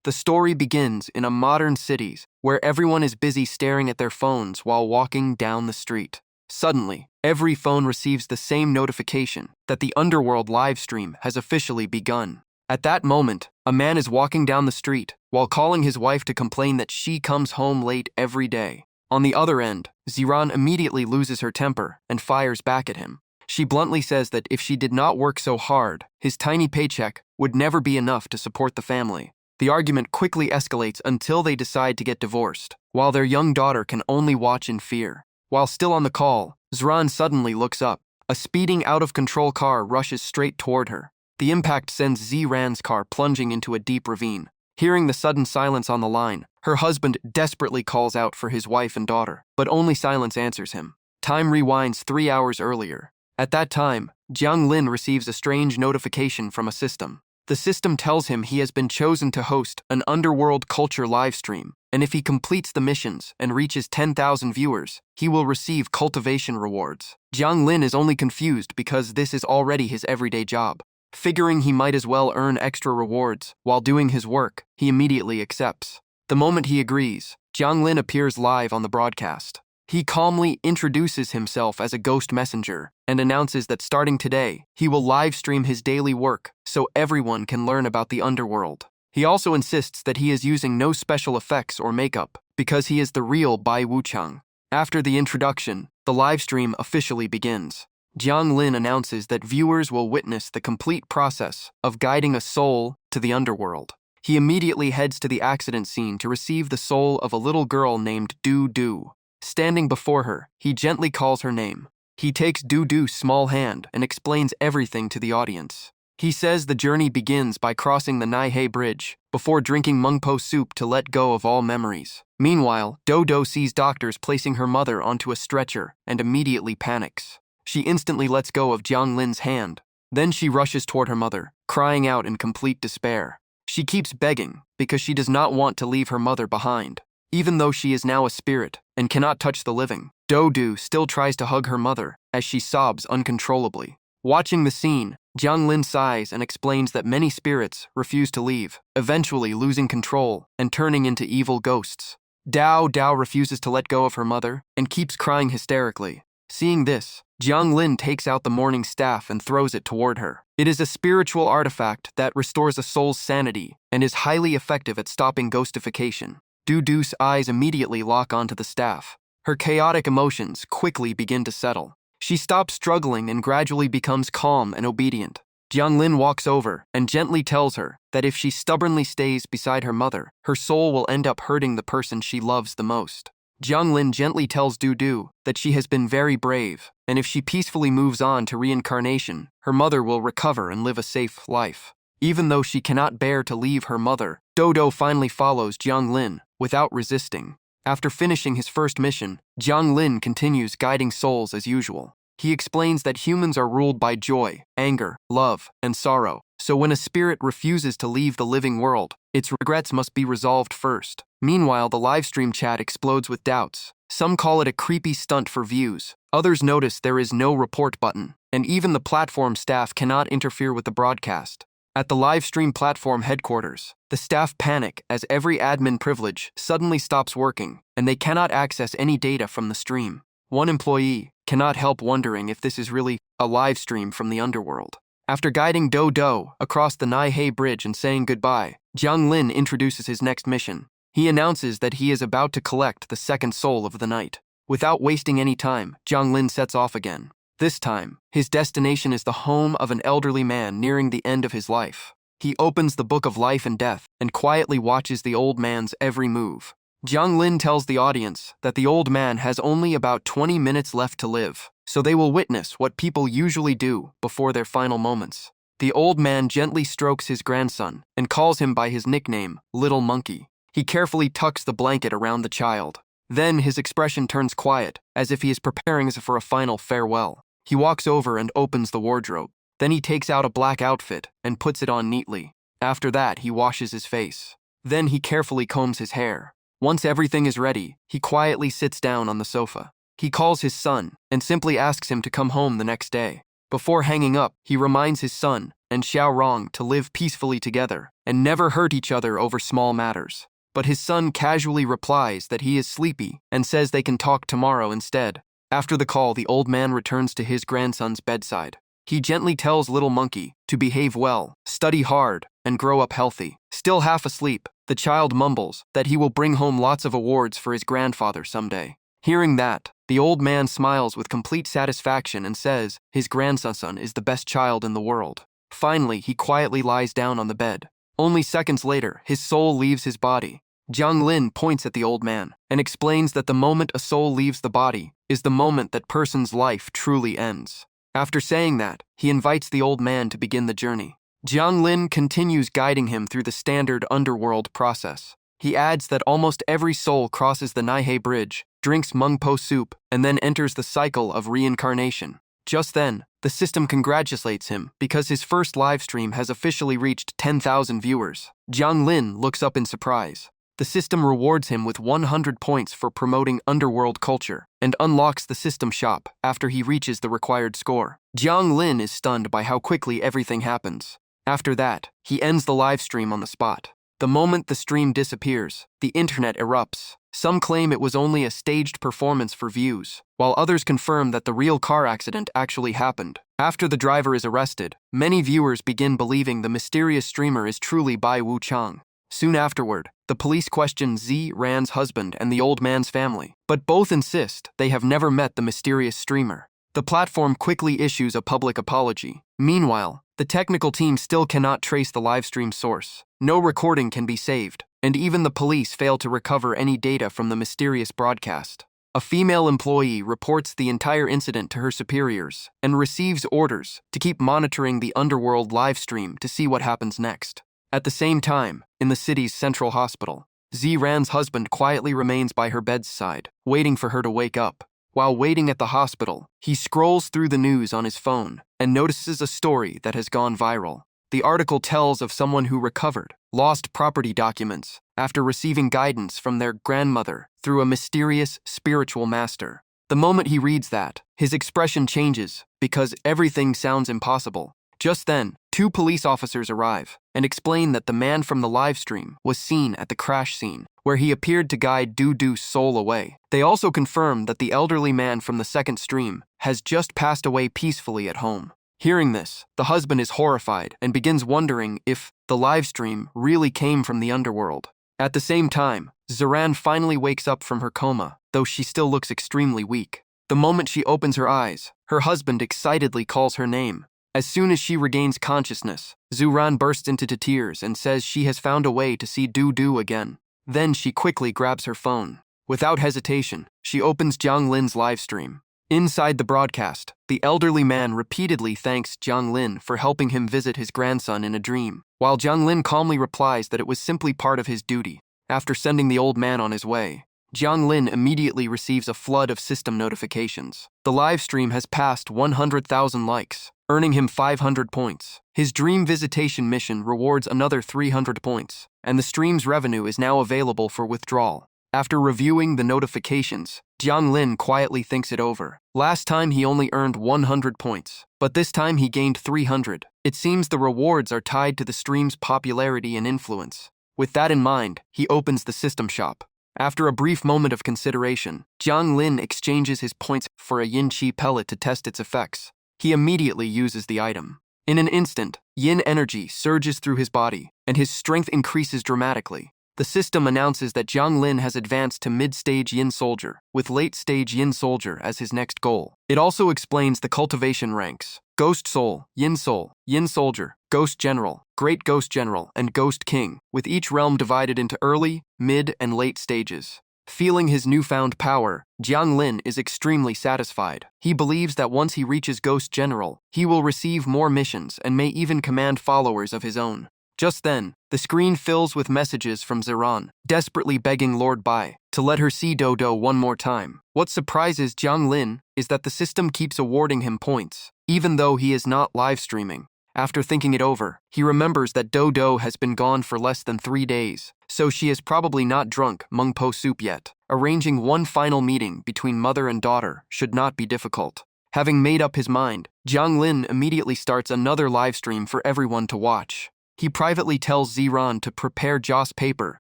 The story begins in a modern city where everyone is busy staring at their phones while walking down the street. Suddenly, every phone receives the same notification that the Underworld livestream has officially begun. At that moment, a man is walking down the street while calling his wife to complain that she comes home late every day. On the other end, Ziran immediately loses her temper and fires back at him. She bluntly says that if she did not work so hard, his tiny paycheck would never be enough to support the family. The argument quickly escalates until they decide to get divorced, while their young daughter can only watch in fear. While still on the call, Ziran suddenly looks up. A speeding out-of-control car rushes straight toward her. The impact sends Ziran's car plunging into a deep ravine. Hearing the sudden silence on the line, her husband desperately calls out for his wife and daughter, but only silence answers him. Time rewinds 3 hours earlier. At that time, Jiang Lin receives a strange notification from a system. The system tells him he has been chosen to host an Underworld culture livestream, and if he completes the missions and reaches 10,000 viewers, he will receive cultivation rewards. Jiang Lin is only confused because this is already his everyday job. Figuring he might as well earn extra rewards while doing his work, he immediately accepts. The moment he agrees, Jiang Lin appears live on the broadcast. He calmly introduces himself as a ghost messenger and announces that starting today, he will live stream his daily work so everyone can learn about the Underworld. He also insists that he is using no special effects or makeup because he is the real Bai Wuchang. After the introduction, the livestream officially begins. Jiang Lin announces that viewers will witness the complete process of guiding a soul to the Underworld. He immediately heads to the accident scene to receive the soul of a little girl named Du Du. Standing before her, he gently calls her name. He takes Du Du's small hand and explains everything to the audience. He says the journey begins by crossing the Naihei Bridge before drinking mungpo soup to let go of all memories. Meanwhile, Dodo sees doctors placing her mother onto a stretcher and immediately panics. She instantly lets go of Jiang Lin's hand. Then she rushes toward her mother, crying out in complete despair. She keeps begging because she does not want to leave her mother behind. Even though she is now a spirit and cannot touch the living, Dodo still tries to hug her mother as she sobs uncontrollably. Watching the scene, Jiang Lin sighs and explains that many spirits refuse to leave, eventually losing control and turning into evil ghosts. Dao refuses to let go of her mother and keeps crying hysterically. Seeing this, Jiang Lin takes out the mourning staff and throws it toward her. It is a spiritual artifact that restores a soul's sanity and is highly effective at stopping ghostification. Dudu's eyes immediately lock onto the staff. Her chaotic emotions quickly begin to settle. She stops struggling and gradually becomes calm and obedient. Jiang Lin walks over and gently tells her that if she stubbornly stays beside her mother, her soul will end up hurting the person she loves the most. Jiang Lin gently tells Dudu that she has been very brave, and if she peacefully moves on to reincarnation, her mother will recover and live a safe life. Even though she cannot bear to leave her mother, Dodo finally follows Jiang Lin without resisting. After finishing his first mission, Jiang Lin continues guiding souls as usual. He explains that humans are ruled by joy, anger, love, and sorrow, so when a spirit refuses to leave the living world, its regrets must be resolved first. Meanwhile, the livestream chat explodes with doubts. Some call it a creepy stunt for views. Others notice there is no report button, and even the platform staff cannot interfere with the broadcast. At the livestream platform headquarters, the staff panic as every admin privilege suddenly stops working, and they cannot access any data from the stream. One employee cannot help wondering if this is really a live stream from the Underworld. After guiding Dodo across the Naihei Bridge and saying goodbye, Jiang Lin introduces his next mission. He announces that he is about to collect the second soul of the night. Without wasting any time, Jiang Lin sets off again. This time, his destination is the home of an elderly man nearing the end of his life. He opens the book of life and death and quietly watches the old man's every move. Jiang Lin tells the audience that the old man has only about 20 minutes left to live, so they will witness what people usually do before their final moments. The old man gently strokes his grandson and calls him by his nickname, Little Monkey. He carefully tucks the blanket around the child. Then his expression turns quiet, as if he is preparing for a final farewell. He walks over and opens the wardrobe. Then he takes out a black outfit and puts it on neatly. After that, he washes his face. Then he carefully combs his hair. Once everything is ready, he quietly sits down on the sofa. He calls his son and simply asks him to come home the next day. Before hanging up, he reminds his son and Xiao Rong to live peacefully together and never hurt each other over small matters. But his son casually replies that he is sleepy and says they can talk tomorrow instead. After the call, the old man returns to his grandson's bedside. He gently tells little monkey to behave well, study hard, and grow up healthy. Still half asleep, the child mumbles that he will bring home lots of awards for his grandfather someday. Hearing that, the old man smiles with complete satisfaction and says his grandson is the best child in the world. Finally, he quietly lies down on the bed. Only seconds later, his soul leaves his body. Jiang Lin points at the old man and explains that the moment a soul leaves the body is the moment that person's life truly ends. After saying that, he invites the old man to begin the journey. Jiang Lin continues guiding him through the standard underworld process. He adds that almost every soul crosses the Naihei Bridge, drinks mung po soup, and then enters the cycle of reincarnation. Just then, the system congratulates him because his first livestream has officially reached 10,000 viewers. Jiang Lin looks up in surprise. The system rewards him with 100 points for promoting underworld culture and unlocks the system shop after he reaches the required score. Jiang Lin is stunned by how quickly everything happens. After that, he ends the live stream on the spot. The moment the stream disappears, the internet erupts. Some claim it was only a staged performance for views, while others confirm that the real car accident actually happened. After the driver is arrested, many viewers begin believing the mysterious streamer is truly Bai Wu Chang. Soon afterward, the police question Zi Ran's husband and the old man's family, but both insist they have never met the mysterious streamer. The platform quickly issues a public apology. Meanwhile, the technical team still cannot trace the livestream source. No recording can be saved, and even the police fail to recover any data from the mysterious broadcast. A female employee reports the entire incident to her superiors and receives orders to keep monitoring the Underworld livestream to see what happens next. At the same time, in the city's central hospital, Zi Ran's husband quietly remains by her bedside, waiting for her to wake up. While waiting at the hospital, he scrolls through the news on his phone and notices a story that has gone viral. The article tells of someone who recovered lost property documents after receiving guidance from their grandmother through a mysterious spiritual master. The moment he reads that, his expression changes because everything sounds impossible. Just then, 2 police officers arrive and explain that the man from the livestream was seen at the crash scene, where he appeared to guide Dudu's soul away. They also confirm that the elderly man from the second stream has just passed away peacefully at home. Hearing this, the husband is horrified and begins wondering if the livestream really came from the underworld. At the same time, Ziran finally wakes up from her coma, though she still looks extremely weak. The moment she opens her eyes, her husband excitedly calls her name. As soon as she regains consciousness, Ziran bursts into tears and says she has found a way to see Dudu again. Then she quickly grabs her phone. Without hesitation, she opens Jiang Lin's livestream. Inside the broadcast, the elderly man repeatedly thanks Jiang Lin for helping him visit his grandson in a dream, while Jiang Lin calmly replies that it was simply part of his duty. After sending the old man on his way, Jiang Lin immediately receives a flood of system notifications. The livestream has passed 100,000 likes, earning him 500 points. His dream visitation mission rewards another 300 points, and the stream's revenue is now available for withdrawal. After reviewing the notifications, Jiang Lin quietly thinks it over. Last time he only earned 100 points, but this time he gained 300. It seems the rewards are tied to the stream's popularity and influence. With that in mind, he opens the system shop. After a brief moment of consideration, Jiang Lin exchanges his points for a yin qi pellet to test its effects. He immediately uses the item. In an instant, yin energy surges through his body, and his strength increases dramatically. The system announces that Jiang Lin has advanced to mid-stage yin soldier, with late-stage yin soldier as his next goal. It also explains the cultivation ranks: Ghost Soul, Yin Soldier, Ghost General, Great Ghost General, and Ghost King, with each realm divided into early, mid, and late stages. Feeling his newfound power, Jiang Lin is extremely satisfied. He believes that once he reaches Ghost General, he will receive more missions and may even command followers of his own. Just then, the screen fills with messages from Ziran, desperately begging Lord Bai to let her see Dodo one more time. What surprises Jiang Lin is that the system keeps awarding him points, even though he is not live streaming. After thinking it over, he remembers that Dodo has been gone for less than 3 days, so she has probably not drunk mung po soup yet. Arranging one final meeting between mother and daughter should not be difficult. Having made up his mind, Jiang Lin immediately starts another live stream for everyone to watch. He privately tells Ziran to prepare Joss paper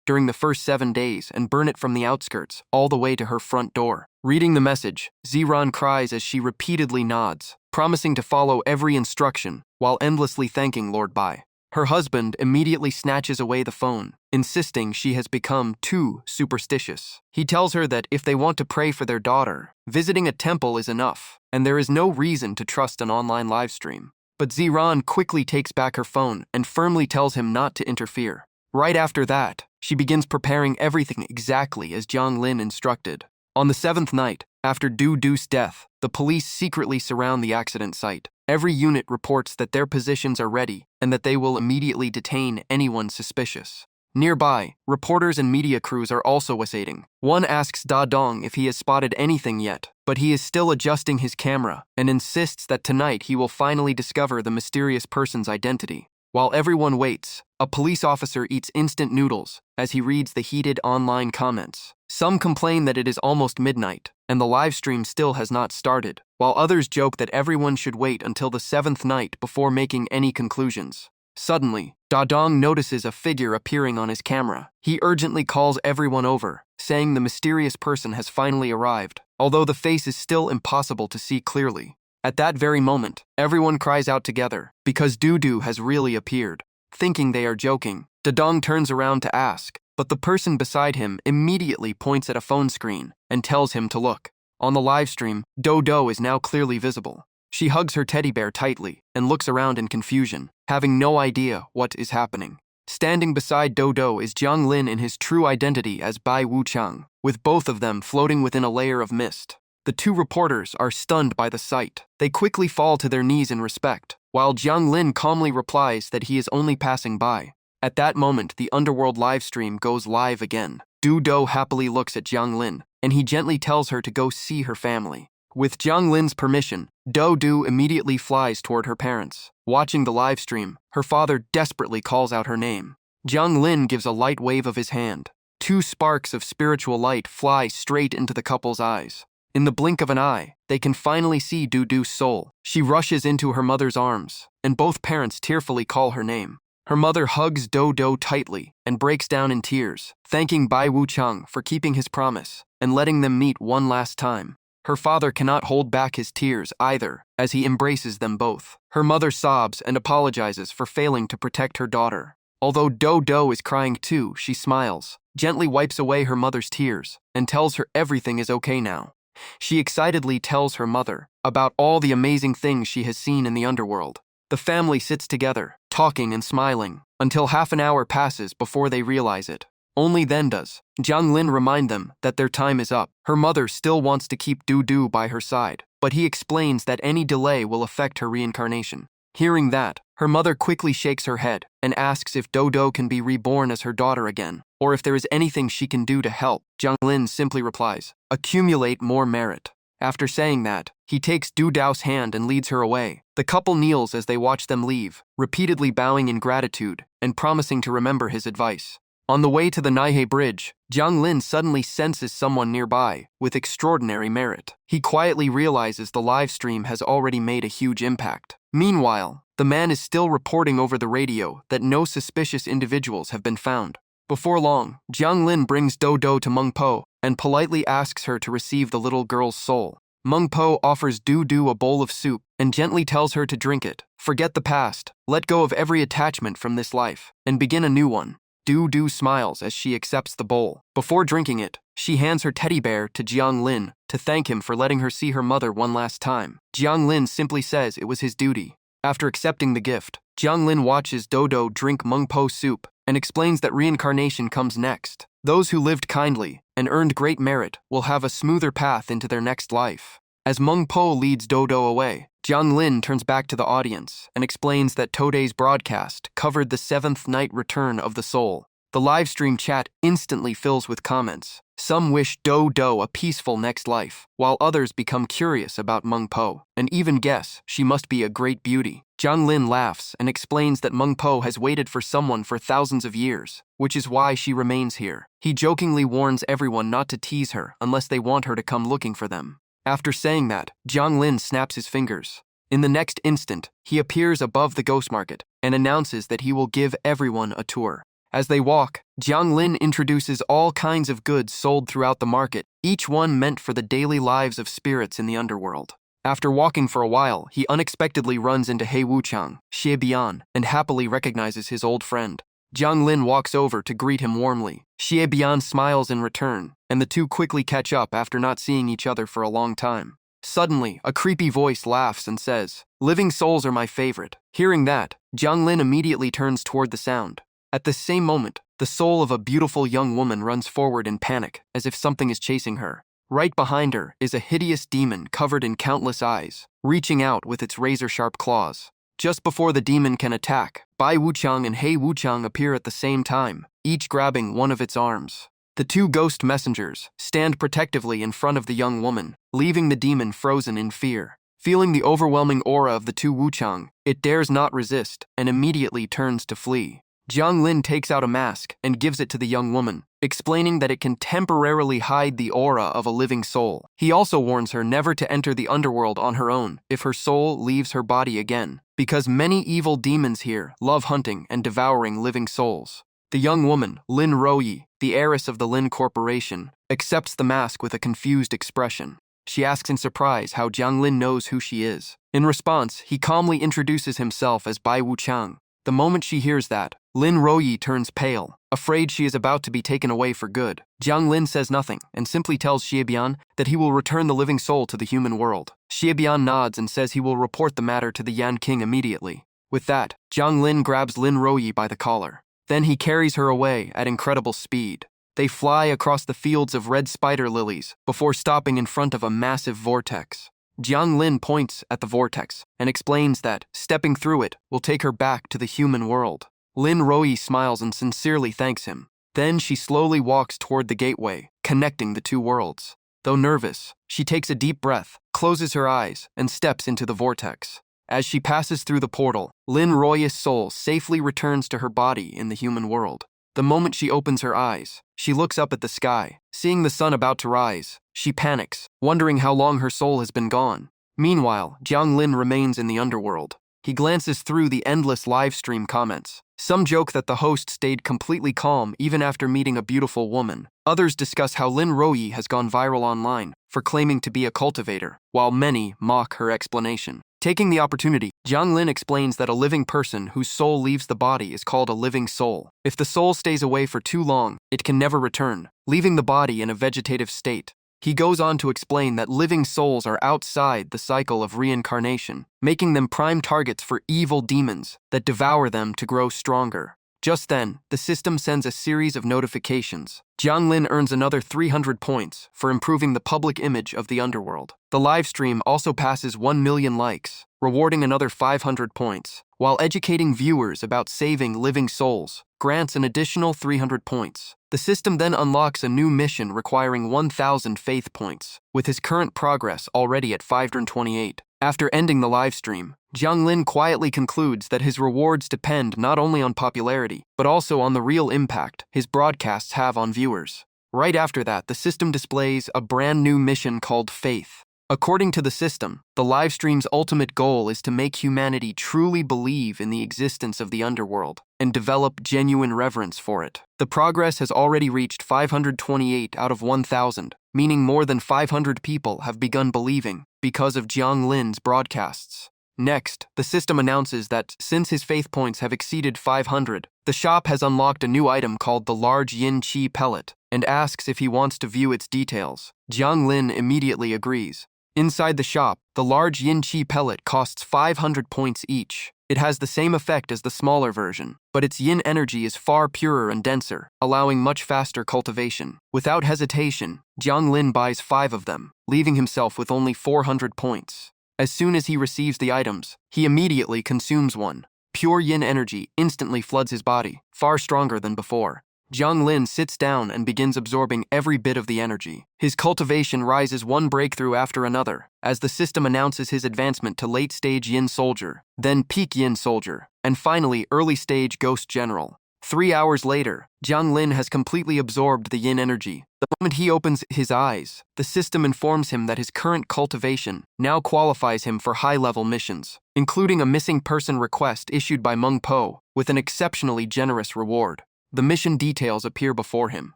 during the first 7 days and burn it from the outskirts all the way to her front door. Reading the message, Ziran cries as she repeatedly nods, promising to follow every instruction while endlessly thanking Lord Bai. Her husband immediately snatches away the phone, insisting she has become too superstitious. He tells her that if they want to pray for their daughter, visiting a temple is enough, and there is no reason to trust an online livestream. But Ziran quickly takes back her phone and firmly tells him not to interfere. Right after that, she begins preparing everything exactly as Jiang Lin instructed. On the 7th night, after Du Du's death, the police secretly surround the accident site. Every unit reports that their positions are ready and that they will immediately detain anyone suspicious. Nearby, reporters and media crews are also waiting. One asks Da Dong if he has spotted anything yet, but he is still adjusting his camera and insists that tonight he will finally discover the mysterious person's identity. While everyone waits, a police officer eats instant noodles as he reads the heated online comments. Some complain that it is almost midnight and the live stream still has not started, while others joke that everyone should wait until the 7th night before making any conclusions. Suddenly, Da Dong notices a figure appearing on his camera. He urgently calls everyone over, saying the mysterious person has finally arrived, although the face is still impossible to see clearly. At that very moment, everyone cries out together, because Du has really appeared. Thinking they are joking, Da Dong turns around to ask, but the person beside him immediately points at a phone screen and tells him to look. On the live stream, Do is now clearly visible. She hugs her teddy bear tightly and looks around in confusion, having no idea what is happening. Standing beside Do is Jiang Lin in his true identity as Bai Wuchang, with both of them floating within a layer of mist. The two reporters are stunned by the sight. They quickly fall to their knees in respect, while Jiang Lin calmly replies that he is only passing by. At that moment, the Underworld livestream goes live again. Du happily looks at Jiang Lin, and he gently tells her to go see her family. With Jiang Lin's permission, Du immediately flies toward her parents. Watching the livestream, her father desperately calls out her name. Jiang Lin gives a light wave of his hand. 2 sparks of spiritual light fly straight into the couple's eyes. In the blink of an eye, they can finally see Du's soul. She rushes into her mother's arms, and both parents tearfully call her name. Her mother hugs Do tightly and breaks down in tears, thanking Bai Wuchang for keeping his promise and letting them meet one last time. Her father cannot hold back his tears either, as he embraces them both. Her mother sobs and apologizes for failing to protect her daughter. Although Do is crying too, she smiles, gently wipes away her mother's tears, and tells her everything is okay now. She excitedly tells her mother about all the amazing things she has seen in the underworld. The family sits together, talking and smiling, until half an hour passes before they realize it. Only then does Jiang Lin remind them that their time is up. Her mother still wants to keep Du by her side, but he explains that any delay will affect her reincarnation. Hearing that, her mother quickly shakes her head and asks if Do can be reborn as her daughter again, or if there is anything she can do to help. Jiang Lin simply replies, "Accumulate more merit." After saying that, he takes Du's hand and leads her away. The couple kneels as they watch them leave, repeatedly bowing in gratitude and promising to remember his advice. On the way to the Naihei Bridge, Jiang Lin suddenly senses someone nearby with extraordinary merit. He quietly realizes the live stream has already made a huge impact. Meanwhile, the man is still reporting over the radio that no suspicious individuals have been found. Before long, Jiang Lin brings Do to Meng Po and politely asks her to receive the little girl's soul. Meng Po offers Du a bowl of soup and gently tells her to drink it. Forget the past, let go of every attachment from this life, and begin a new one. Du smiles as she accepts the bowl. Before drinking it, she hands her teddy bear to Jiang Lin to thank him for letting her see her mother one last time. Jiang Lin simply says it was his duty. After accepting the gift, Jiang Lin watches Do drink Meng Po soup and explains that reincarnation comes next. Those who lived kindly and earned great merit will have a smoother path into their next life. As Meng Po leads Do away, Jiang Lin turns back to the audience and explains that today's broadcast covered the 7th night return of the soul. The livestream chat instantly fills with comments. Some wish Do a peaceful next life, while others become curious about Meng Po and even guess she must be a great beauty. Jiang Lin laughs and explains that Meng Po has waited for someone for thousands of years, which is why she remains here. He jokingly warns everyone not to tease her unless they want her to come looking for them. After saying that, Jiang Lin snaps his fingers. In the next instant, he appears above the ghost market and announces that he will give everyone a tour. As they walk, Jiang Lin introduces all kinds of goods sold throughout the market, each one meant for the daily lives of spirits in the underworld. After walking for a while, he unexpectedly runs into He Wuchang, Xie Bian, and happily recognizes his old friend. Jiang Lin walks over to greet him warmly. Xie Bian smiles in return, and the two quickly catch up after not seeing each other for a long time. Suddenly, a creepy voice laughs and says, "Living souls are my favorite." Hearing that, Jiang Lin immediately turns toward the sound. At the same moment, the soul of a beautiful young woman runs forward in panic, as if something is chasing her. Right behind her is a hideous demon covered in countless eyes, reaching out with its razor-sharp claws. Just before the demon can attack, Bai Wuchang and He Wuchang appear at the same time, each grabbing one of its arms. The two ghost messengers stand protectively in front of the young woman, leaving the demon frozen in fear. Feeling the overwhelming aura of the two Wuchang, it dares not resist and immediately turns to flee. Jiang Lin takes out a mask and gives it to the young woman, explaining that it can temporarily hide the aura of a living soul. He also warns her never to enter the underworld on her own if her soul leaves her body again, because many evil demons here love hunting and devouring living souls. The young woman, Lin Ruoyi, the heiress of the Lin Corporation, accepts the mask with a confused expression. She asks in surprise how Jiang Lin knows who she is. In response, he calmly introduces himself as Bai Wuchang. The moment she hears that, Lin Ruoyi turns pale, afraid she is about to be taken away for good. Jiang Lin says nothing and simply tells Xie Bian that he will return the living soul to the human world. Xie Bian nods and says he will report the matter to the Yan King immediately. With that, Jiang Lin grabs Lin Ruoyi by the collar. Then he carries her away at incredible speed. They fly across the fields of red spider lilies before stopping in front of a massive vortex. Jiang Lin points at the vortex and explains that stepping through it will take her back to the human world. Lin Ruoyi smiles and sincerely thanks him. Then she slowly walks toward the gateway, connecting the two worlds. Though nervous, she takes a deep breath, closes her eyes, and steps into the vortex. As she passes through the portal, Lin Ruoyi's soul safely returns to her body in the human world. The moment she opens her eyes, she looks up at the sky. Seeing the sun about to rise, she panics, wondering how long her soul has been gone. Meanwhile, Jiang Lin remains in the underworld. He glances through the endless live stream comments. Some joke that the host stayed completely calm even after meeting a beautiful woman. Others discuss how Lin Ruoyi has gone viral online for claiming to be a cultivator, while many mock her explanation. Taking the opportunity, Jiang Lin explains that a living person whose soul leaves the body is called a living soul. If the soul stays away for too long, it can never return, leaving the body in a vegetative state. He goes on to explain that living souls are outside the cycle of reincarnation, making them prime targets for evil demons that devour them to grow stronger. Just then, the system sends a series of notifications. Jiang Lin earns another 300 points for improving the public image of the underworld. The live stream also passes 1 million likes, rewarding another 500 points, while educating viewers about saving living souls grants an additional 300 points. The system then unlocks a new mission requiring 1,000 faith points, with his current progress already at 528. After ending the live stream, Jiang Lin quietly concludes that his rewards depend not only on popularity, but also on the real impact his broadcasts have on viewers. Right after that, the system displays a brand new mission called Faith. According to the system, the livestream's ultimate goal is to make humanity truly believe in the existence of the underworld and develop genuine reverence for it. The progress has already reached 528 out of 1,000, meaning more than 500 people have begun believing because of Jiang Lin's broadcasts. Next, the system announces that since his faith points have exceeded 500, the shop has unlocked a new item called the Large Yin Qi Pellet and asks if he wants to view its details. Jiang Lin immediately agrees. Inside the shop, the Large Yin Qi Pellet costs 500 points each. It has the same effect as the smaller version, but its yin energy is far purer and denser, allowing much faster cultivation. Without hesitation, Jiang Lin buys 5 of them, leaving himself with only 400 points. As soon as he receives the items, he immediately consumes one. Pure yin energy instantly floods his body, far stronger than before. Jiang Lin sits down and begins absorbing every bit of the energy. His cultivation rises one breakthrough after another, as the system announces his advancement to late-stage Yin Soldier, then Peak Yin Soldier, and finally early-stage Ghost General. 3 hours later, Jiang Lin has completely absorbed the yin energy. The moment he opens his eyes, the system informs him that his current cultivation now qualifies him for high-level missions, including a missing person request issued by Meng Po with an exceptionally generous reward. The mission details appear before him.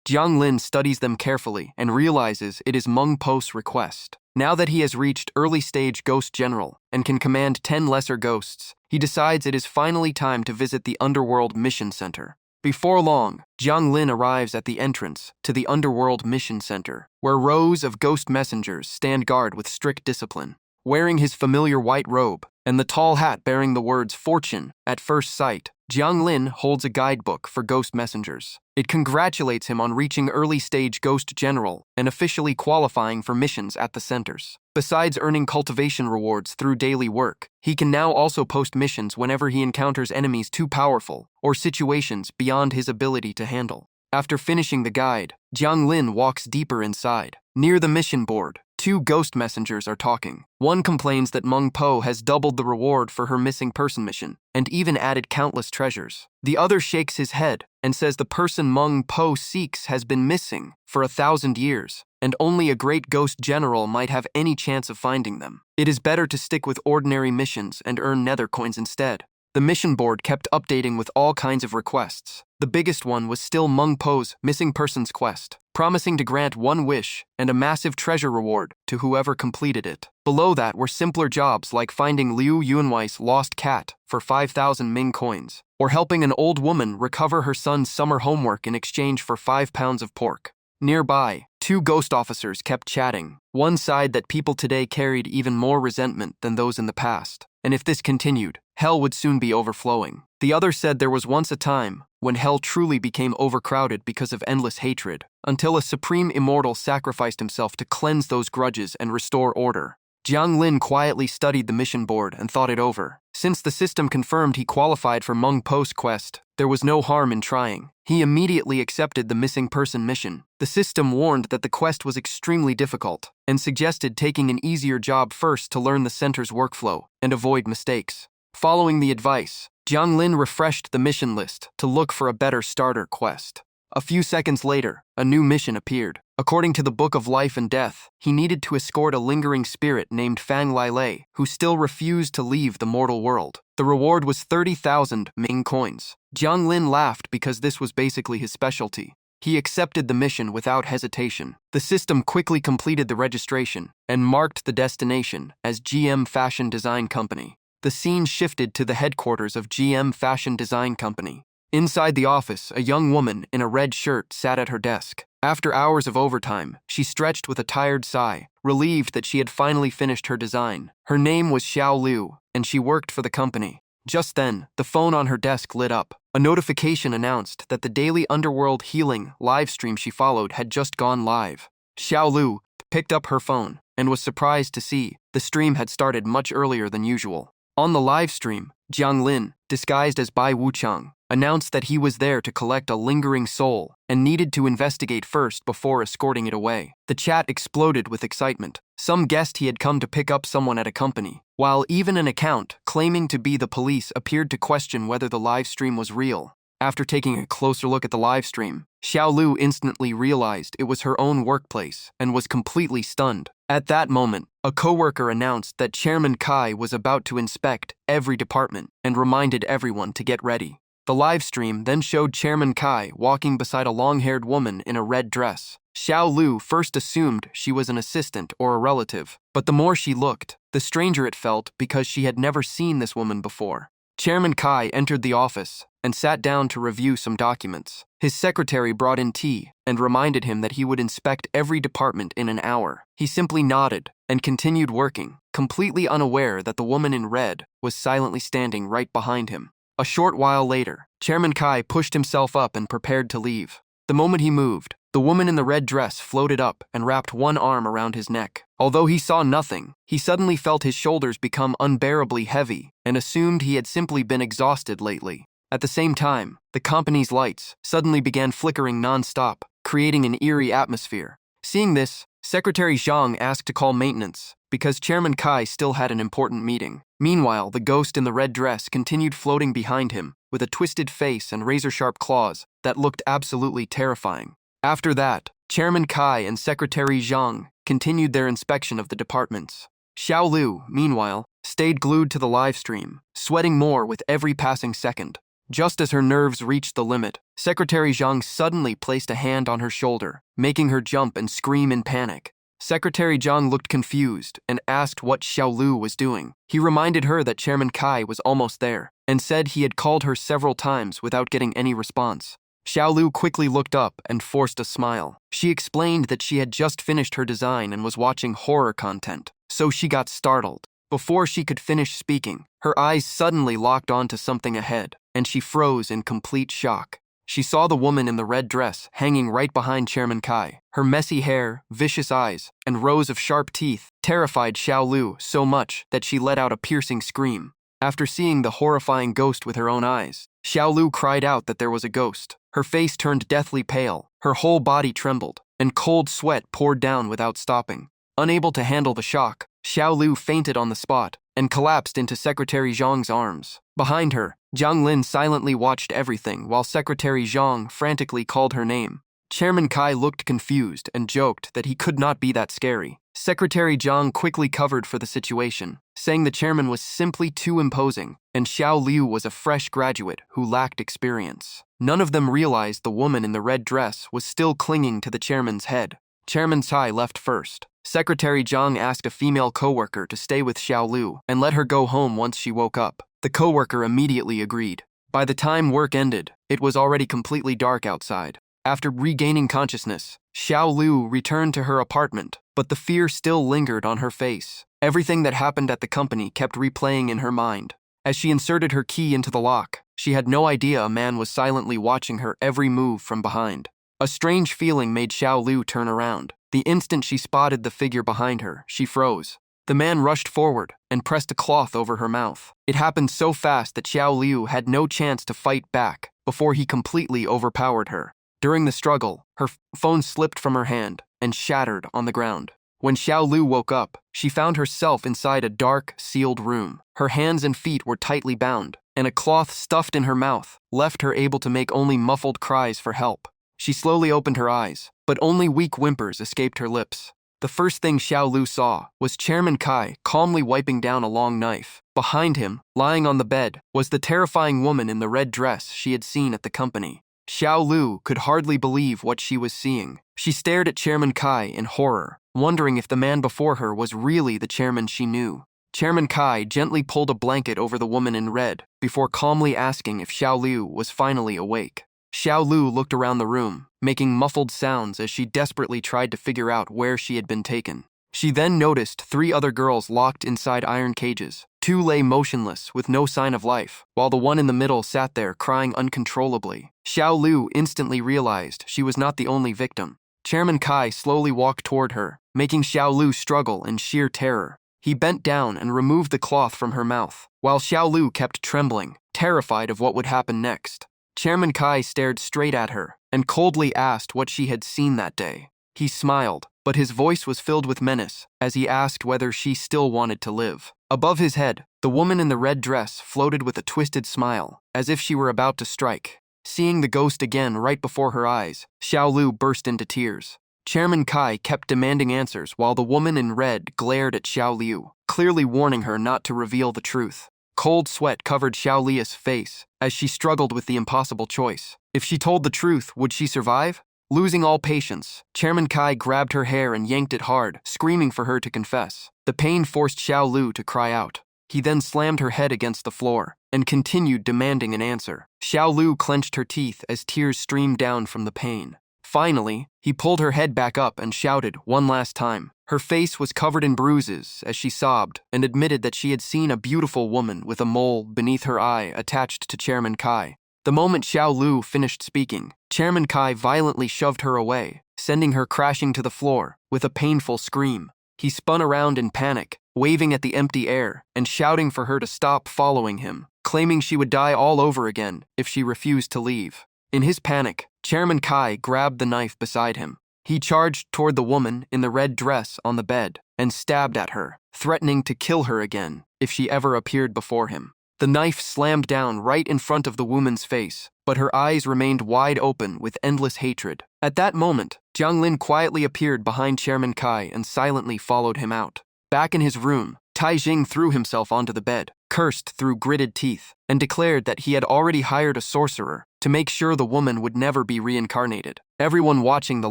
Jiang Lin studies them carefully and realizes it is Meng Po's request. Now that he has reached early-stage Ghost General and can command 10 lesser ghosts, he decides it is finally time to visit the Underworld Mission Center. Before long, Jiang Lin arrives at the entrance to the Underworld Mission Center, where rows of ghost messengers stand guard with strict discipline. Wearing his familiar white robe and the tall hat bearing the words "Fortune" at first sight, Jiang Lin holds a guidebook for ghost messengers. It congratulates him on reaching early-stage Ghost General and officially qualifying for missions at the centers. Besides earning cultivation rewards through daily work, he can now also post missions whenever he encounters enemies too powerful or situations beyond his ability to handle. After finishing the guide, Jiang Lin walks deeper inside. Near the mission board, 2 ghost messengers are talking. One complains that Meng Po has doubled the reward for her missing person mission and even added countless treasures. The other shakes his head and says the person Meng Po seeks has been missing for 1,000 years, and only a great ghost general might have any chance of finding them. It is better to stick with ordinary missions and earn nether coins instead. The mission board kept updating with all kinds of requests. The biggest one was still Meng Po's missing persons quest, promising to grant 1 wish and a massive treasure reward to whoever completed it. Below that were simpler jobs like finding Liu Yunwei's lost cat for 5,000 Ming coins, or helping an old woman recover her son's summer homework in exchange for 5 pounds of pork. Nearby, 2 ghost officers kept chatting. One sighed that people today carried even more resentment than those in the past, and if this continued, hell would soon be overflowing. The other said there was once a time when hell truly became overcrowded because of endless hatred, until a supreme immortal sacrificed himself to cleanse those grudges and restore order. Jiang Lin quietly studied the mission board and thought it over. Since the system confirmed he qualified for Meng Po's quest, there was no harm in trying. He immediately accepted the missing person mission. The system warned that the quest was extremely difficult and suggested taking an easier job first to learn the center's workflow and avoid mistakes. Following the advice, Jiang Lin refreshed the mission list to look for a better starter quest. A few seconds later, a new mission appeared. According to the Book of Life and Death, he needed to escort a lingering spirit named Fang Lailei, who still refused to leave the mortal world. The reward was 30,000 Ming coins. Jiang Lin laughed because this was basically his specialty. He accepted the mission without hesitation. The system quickly completed the registration and marked the destination as GM Fashion Design Company. The scene shifted to the headquarters of GM Fashion Design Company. Inside the office, a young woman in a red shirt sat at her desk. After hours of overtime, she stretched with a tired sigh, relieved that she had finally finished her design. Her name was Xiao Liu, and she worked for the company. Just then, the phone on her desk lit up. A notification announced that the daily Underworld healing live stream she followed had just gone live. Xiao Liu picked up her phone and was surprised to see the stream had started much earlier than usual. On the live stream, Jiang Lin, disguised as Bai Wuchang, announced that he was there to collect a lingering soul and needed to investigate first before escorting it away. The chat exploded with excitement. Some guessed he had come to pick up someone at a company, while even an account claiming to be the police appeared to question whether the live stream was real. After taking a closer look at the live stream, Xiao Lu instantly realized it was her own workplace and was completely stunned. At that moment, a coworker announced that Chairman Kai was about to inspect every department and reminded everyone to get ready. The live stream then showed Chairman Kai walking beside a long-haired woman in a red dress. Xiao Lu first assumed she was an assistant or a relative, but the more she looked, the stranger it felt because she had never seen this woman before. Chairman Kai entered the office and sat down to review some documents. His secretary brought in tea and reminded him that he would inspect every department in an hour. He simply nodded and continued working, completely unaware that the woman in red was silently standing right behind him. A short while later, Chairman Kai pushed himself up and prepared to leave. The moment he moved, the woman in the red dress floated up and wrapped one arm around his neck. Although he saw nothing, he suddenly felt his shoulders become unbearably heavy and assumed he had simply been exhausted lately. At the same time, the company's lights suddenly began flickering non-stop, creating an eerie atmosphere. Seeing this, Secretary Zhang asked to call maintenance because Chairman Kai still had an important meeting. Meanwhile, the ghost in the red dress continued floating behind him, with a twisted face and razor-sharp claws that looked absolutely terrifying. After that, Chairman Kai and Secretary Zhang continued their inspection of the departments. Xiao Lu, meanwhile, stayed glued to the live stream, sweating more with every passing second. Just as her nerves reached the limit, Secretary Zhang suddenly placed a hand on her shoulder, making her jump and scream in panic. Secretary Zhang looked confused and asked what Xiao Lu was doing. He reminded her that Chairman Kai was almost there, and said he had called her several times without getting any response. Xiao Lu quickly looked up and forced a smile. She explained that she had just finished her design and was watching horror content, so she got startled. Before she could finish speaking, her eyes suddenly locked onto something ahead, and she froze in complete shock. She saw the woman in the red dress hanging right behind Chairman Kai. Her messy hair, vicious eyes, and rows of sharp teeth terrified Xiao Lu so much that she let out a piercing scream. After seeing the horrifying ghost with her own eyes, Xiao Lu cried out that there was a ghost. Her face turned deathly pale, her whole body trembled, and cold sweat poured down without stopping. Unable to handle the shock, Xiao Lu fainted on the spot and collapsed into Secretary Zhang's arms. Behind her, Jiang Lin silently watched everything while Secretary Zhang frantically called her name. Chairman Kai looked confused and joked that he could not be that scary. Secretary Zhang quickly covered for the situation, saying the chairman was simply too imposing and Xiao Liu was a fresh graduate who lacked experience. None of them realized the woman in the red dress was still clinging to the chairman's head. Chairman Tsai left first. Secretary Zhang asked a female coworker to stay with Xiao Lu and let her go home once she woke up. The coworker immediately agreed. By the time work ended, it was already completely dark outside. After regaining consciousness, Xiao Lu returned to her apartment, but the fear still lingered on her face. Everything that happened at the company kept replaying in her mind. As she inserted her key into the lock, she had no idea a man was silently watching her every move from behind. A strange feeling made Xiao Lu turn around. The instant she spotted the figure behind her, she froze. The man rushed forward and pressed a cloth over her mouth. It happened so fast that Xiao Liu had no chance to fight back before he completely overpowered her. During the struggle, her phone slipped from her hand and shattered on the ground. When Xiao Liu woke up, she found herself inside a dark, sealed room. Her hands and feet were tightly bound, and a cloth stuffed in her mouth left her able to make only muffled cries for help. She slowly opened her eyes, but only weak whimpers escaped her lips. The first thing Xiao Lu saw was Chairman Kai calmly wiping down a long knife. Behind him, lying on the bed, was the terrifying woman in the red dress she had seen at the company. Xiao Lu could hardly believe what she was seeing. She stared at Chairman Kai in horror, wondering if the man before her was really the chairman she knew. Chairman Kai gently pulled a blanket over the woman in red before calmly asking if Xiao Liu was finally awake. Xiao Lu looked around the room, making muffled sounds as she desperately tried to figure out where she had been taken. She then noticed 3 other girls locked inside iron cages. 2 lay motionless with no sign of life, while the one in the middle sat there crying uncontrollably. Xiao Lu instantly realized she was not the only victim. Chairman Kai slowly walked toward her, making Xiao Lu struggle in sheer terror. He bent down and removed the cloth from her mouth, while Xiao Lu kept trembling, terrified of what would happen next. Chairman Kai stared straight at her and coldly asked what she had seen that day. He smiled, but his voice was filled with menace as he asked whether she still wanted to live. Above his head, the woman in the red dress floated with a twisted smile, as if she were about to strike. Seeing the ghost again right before her eyes, Xiao Lu burst into tears. Chairman Kai kept demanding answers while the woman in red glared at Xiao Liu, clearly warning her not to reveal the truth. Cold sweat covered Xiao Liu's face as she struggled with the impossible choice. If she told the truth, would she survive? Losing all patience, Chairman Kai grabbed her hair and yanked it hard, screaming for her to confess. The pain forced Xiao Lu to cry out. He then slammed her head against the floor and continued demanding an answer. Xiao Lu clenched her teeth as tears streamed down from the pain. Finally, he pulled her head back up and shouted one last time. Her face was covered in bruises as she sobbed and admitted that she had seen a beautiful woman with a mole beneath her eye attached to Chairman Kai. The moment Xiao Lu finished speaking, Chairman Kai violently shoved her away, sending her crashing to the floor with a painful scream. He spun around in panic, waving at the empty air and shouting for her to stop following him, claiming she would die all over again if she refused to leave. In his panic, Chairman Kai grabbed the knife beside him. He charged toward the woman in the red dress on the bed, and stabbed at her, threatening to kill her again if she ever appeared before him. The knife slammed down right in front of the woman's face, but her eyes remained wide open with endless hatred. At that moment, Jiang Lin quietly appeared behind Chairman Kai and silently followed him out. Back in his room, Tai Jing threw himself onto the bed, cursed through gritted teeth, and declared that he had already hired a sorcerer to make sure the woman would never be reincarnated. Everyone watching the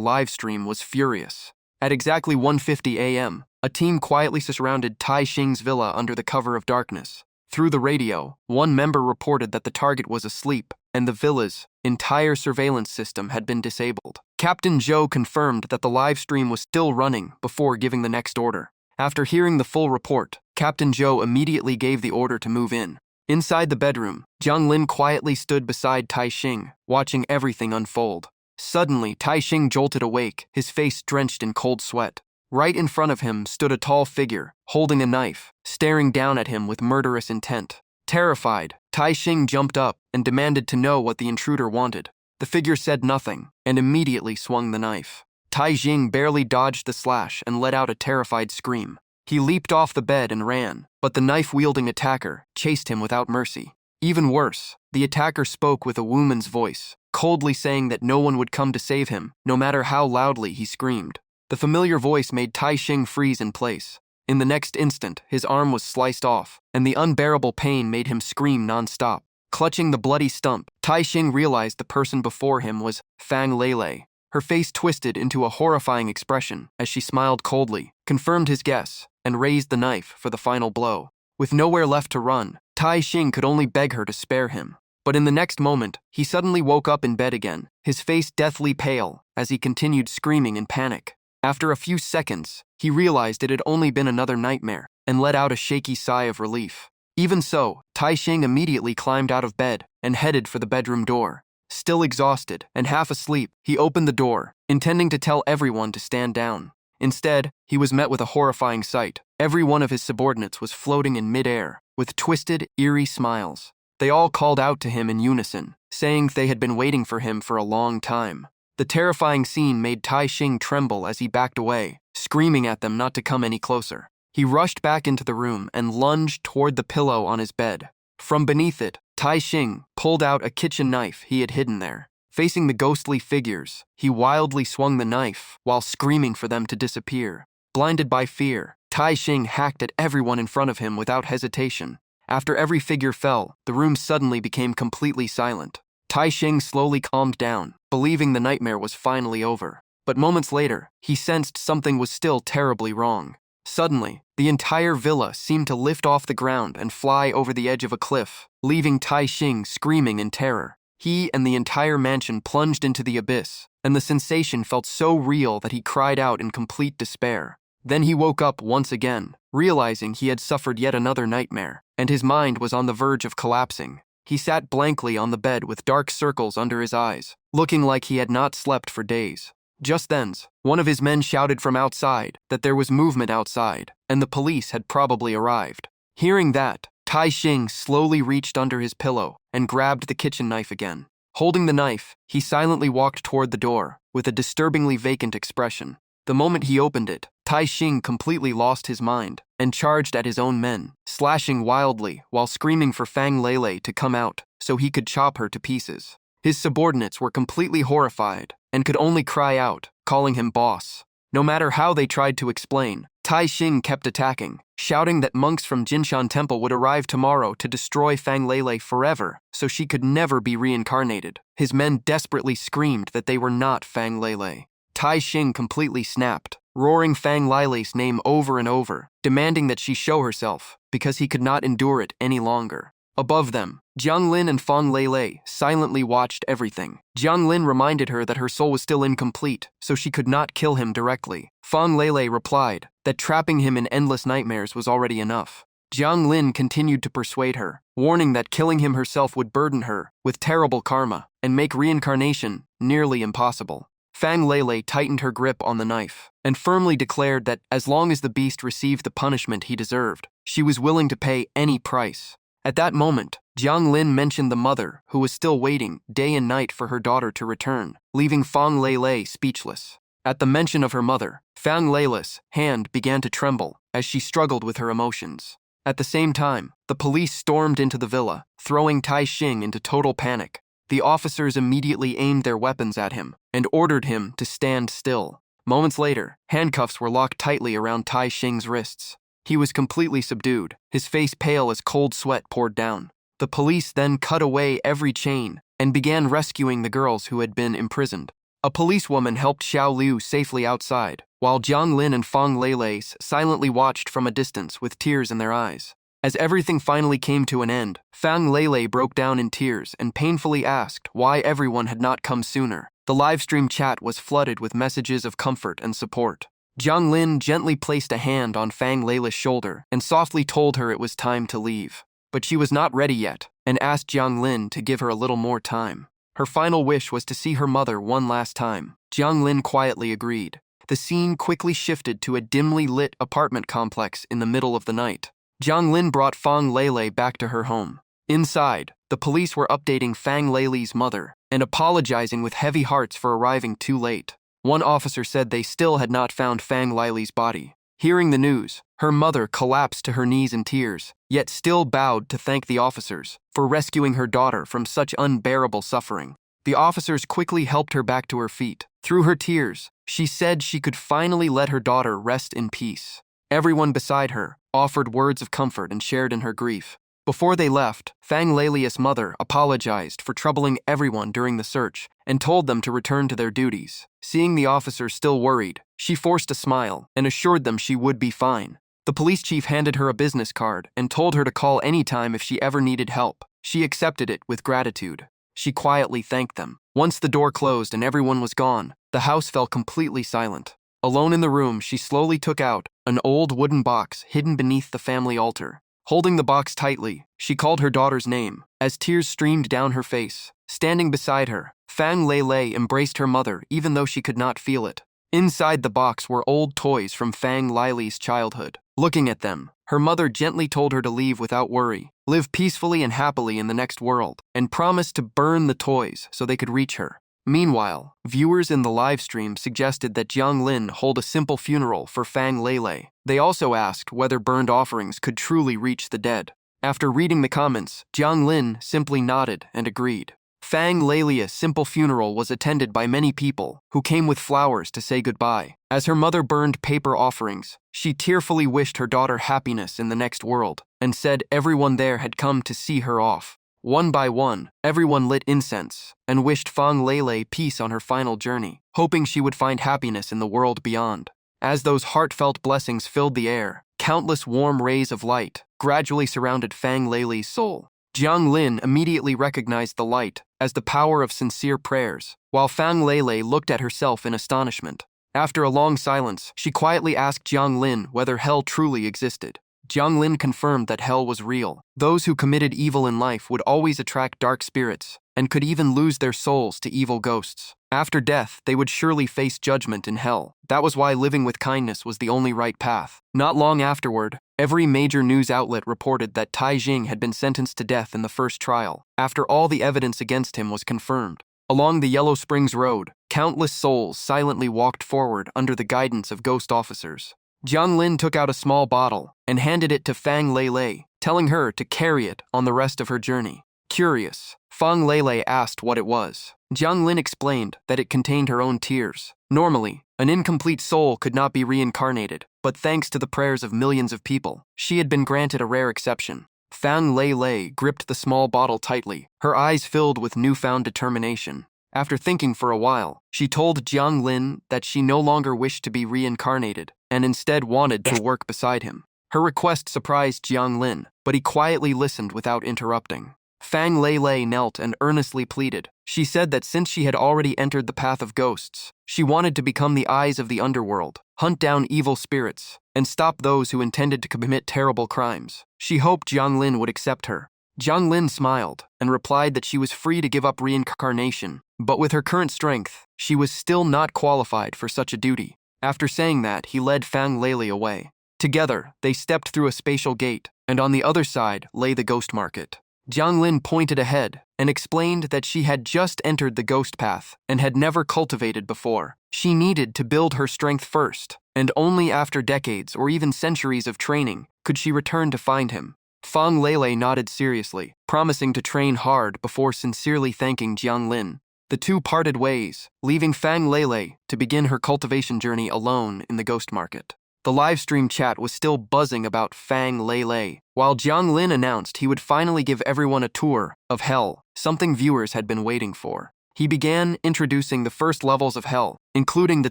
live stream was furious. At exactly 1:50 a.m., a team quietly surrounded Tai Xing's villa under the cover of darkness. Through the radio, one member reported that the target was asleep and the villa's entire surveillance system had been disabled. Captain Zhou confirmed that the live stream was still running before giving the next order. After hearing the full report, Captain Zhou immediately gave the order to move in. Inside the bedroom, Jiang Lin quietly stood beside Tai Xing, watching everything unfold. Suddenly, Tai Xing jolted awake, his face drenched in cold sweat. Right in front of him stood a tall figure, holding a knife, staring down at him with murderous intent. Terrified, Tai Xing jumped up and demanded to know what the intruder wanted. The figure said nothing and immediately swung the knife. Tai Xing barely dodged the slash and let out a terrified scream. He leaped off the bed and ran, but the knife-wielding attacker chased him without mercy. Even worse, the attacker spoke with a woman's voice, coldly saying that no one would come to save him, no matter how loudly he screamed. The familiar voice made Tai Xing freeze in place. In the next instant, his arm was sliced off, and the unbearable pain made him scream non-stop. Clutching the bloody stump, Tai Xing realized the person before him was Fang Lele. Her face twisted into a horrifying expression as she smiled coldly, confirmed his guess, and raised the knife for the final blow. With nowhere left to run, Tai Xing could only beg her to spare him. But in the next moment, he suddenly woke up in bed again, his face deathly pale as he continued screaming in panic. After a few seconds, he realized it had only been another nightmare and let out a shaky sigh of relief. Even so, Tai Xing immediately climbed out of bed and headed for the bedroom door. Still exhausted and half asleep, he opened the door, intending to tell everyone to stand down. Instead, he was met with a horrifying sight. Every one of his subordinates was floating in midair, with twisted, eerie smiles. They all called out to him in unison, saying they had been waiting for him for a long time. The terrifying scene made Tai Xing tremble as he backed away, screaming at them not to come any closer. He rushed back into the room and lunged toward the pillow on his bed. From beneath it, Tai Xing pulled out a kitchen knife he had hidden there. Facing the ghostly figures, he wildly swung the knife while screaming for them to disappear. Blinded by fear, Tai Xing hacked at everyone in front of him without hesitation. After every figure fell, the room suddenly became completely silent. Tai Xing slowly calmed down, believing the nightmare was finally over. But moments later, he sensed something was still terribly wrong. Suddenly, the entire villa seemed to lift off the ground and fly over the edge of a cliff, leaving Tai Xing screaming in terror. He and the entire mansion plunged into the abyss, and the sensation felt so real that he cried out in complete despair. Then he woke up once again, realizing he had suffered yet another nightmare, and his mind was on the verge of collapsing. He sat blankly on the bed with dark circles under his eyes, looking like he had not slept for days. Just then, one of his men shouted from outside that there was movement outside, and the police had probably arrived. Hearing that, Tai Xing slowly reached under his pillow and grabbed the kitchen knife again. Holding the knife, he silently walked toward the door with a disturbingly vacant expression. The moment he opened it, Tai Xing completely lost his mind and charged at his own men, slashing wildly while screaming for Fang Lele to come out so he could chop her to pieces. His subordinates were completely horrified and could only cry out, calling him boss. No matter how they tried to explain, Tai Xing kept attacking, shouting that monks from Jinshan Temple would arrive tomorrow to destroy Fang Lele forever so she could never be reincarnated. His men desperately screamed that they were not Fang Lele. Tai Xing completely snapped, roaring Fang Lele's name over and over, demanding that she show herself, because he could not endure it any longer. Above them, Jiang Lin and Fang Lele silently watched everything. Jiang Lin reminded her that her soul was still incomplete, so she could not kill him directly. Fang Lele replied that trapping him in endless nightmares was already enough. Jiang Lin continued to persuade her, warning that killing him herself would burden her with terrible karma and make reincarnation nearly impossible. Fang Lele tightened her grip on the knife and firmly declared that as long as the beast received the punishment he deserved, she was willing to pay any price. At that moment, Jiang Lin mentioned the mother, who was still waiting day and night for her daughter to return, leaving Fang Lele speechless. At the mention of her mother, Fang Leila's hand began to tremble as she struggled with her emotions. At the same time, the police stormed into the villa, throwing Tai Xing into total panic. The officers immediately aimed their weapons at him and ordered him to stand still. Moments later, handcuffs were locked tightly around Tai Xing's wrists. He was completely subdued, his face pale as cold sweat poured down. The police then cut away every chain and began rescuing the girls who had been imprisoned. A policewoman helped Xiao Liu safely outside, while Jiang Lin and Fang Lei silently watched from a distance with tears in their eyes. As everything finally came to an end, Fang Lei broke down in tears and painfully asked why everyone had not come sooner. The livestream chat was flooded with messages of comfort and support. Jiang Lin gently placed a hand on Fang Leila's shoulder and softly told her it was time to leave. But she was not ready yet and asked Jiang Lin to give her a little more time. Her final wish was to see her mother one last time. Jiang Lin quietly agreed. The scene quickly shifted to a dimly lit apartment complex in the middle of the night. Jiang Lin brought Fang Lei back to her home. Inside, the police were updating Fang Lei's mother and apologizing with heavy hearts for arriving too late. One officer said they still had not found Fang Lei's body. Hearing the news, her mother collapsed to her knees in tears, yet still bowed to thank the officers for rescuing her daughter from such unbearable suffering. The officers quickly helped her back to her feet. Through her tears, she said she could finally let her daughter rest in peace. Everyone beside her offered words of comfort and shared in her grief. Before they left, Fang Lei's mother apologized for troubling everyone during the search and told them to return to their duties. Seeing the officers still worried, she forced a smile and assured them she would be fine. The police chief handed her a business card and told her to call anytime if she ever needed help. She accepted it with gratitude. She quietly thanked them. Once the door closed and everyone was gone, the house fell completely silent. Alone in the room, she slowly took out an old wooden box hidden beneath the family altar. Holding the box tightly, she called her daughter's name as tears streamed down her face. Standing beside her, Fang Lei embraced her mother even though she could not feel it. Inside the box were old toys from Fang Lei's childhood. Looking at them, her mother gently told her to leave without worry, live peacefully and happily in the next world, and promised to burn the toys so they could reach her. Meanwhile, viewers in the livestream suggested that Jiang Lin hold a simple funeral for Fang Lei. They also asked whether burned offerings could truly reach the dead. After reading the comments, Jiang Lin simply nodded and agreed. Fang Lei's simple funeral was attended by many people who came with flowers to say goodbye. As her mother burned paper offerings, she tearfully wished her daughter happiness in the next world and said everyone there had come to see her off. One by one, everyone lit incense and wished Fang Lei peace on her final journey, hoping she would find happiness in the world beyond. As those heartfelt blessings filled the air, countless warm rays of light gradually surrounded Fang Lei's soul. Jiang Lin immediately recognized the light as the power of sincere prayers, while Fang Lei looked at herself in astonishment. After a long silence, she quietly asked Jiang Lin whether hell truly existed. Jiang Lin confirmed that hell was real. Those who committed evil in life would always attract dark spirits and could even lose their souls to evil ghosts. After death, they would surely face judgment in hell. That was why living with kindness was the only right path. Not long afterward, every major news outlet reported that Tai Xing had been sentenced to death in the first trial, after all the evidence against him was confirmed. Along the Yellow Springs Road, countless souls silently walked forward under the guidance of ghost officers. Jiang Lin took out a small bottle and handed it to Fang Lei, telling her to carry it on the rest of her journey. Curious, Fang Lei asked what it was. Jiang Lin explained that it contained her own tears. Normally, an incomplete soul could not be reincarnated, but thanks to the prayers of millions of people, she had been granted a rare exception. Fang Lei gripped the small bottle tightly, her eyes filled with newfound determination. After thinking for a while, she told Jiang Lin that she no longer wished to be reincarnated and instead wanted to work beside him. Her request surprised Jiang Lin, but he quietly listened without interrupting. Fang Lei knelt and earnestly pleaded. She said that since she had already entered the path of ghosts, she wanted to become the eyes of the underworld, hunt down evil spirits, and stop those who intended to commit terrible crimes. She hoped Jiang Lin would accept her. Jiang Lin smiled and replied that she was free to give up reincarnation, but with her current strength, she was still not qualified for such a duty. After saying that, he led Fang Lei away. Together, they stepped through a spatial gate, and on the other side lay the ghost market. Jiang Lin pointed ahead and explained that she had just entered the ghost path and had never cultivated before. She needed to build her strength first, and only after decades or even centuries of training could she return to find him. Fang Lele nodded seriously, promising to train hard before sincerely thanking Jiang Lin. The two parted ways, leaving Fang Lele to begin her cultivation journey alone in the ghost market. The livestream chat was still buzzing about Fang Lele, while Jiang Lin announced he would finally give everyone a tour of hell, something viewers had been waiting for. He began introducing the first levels of hell, including the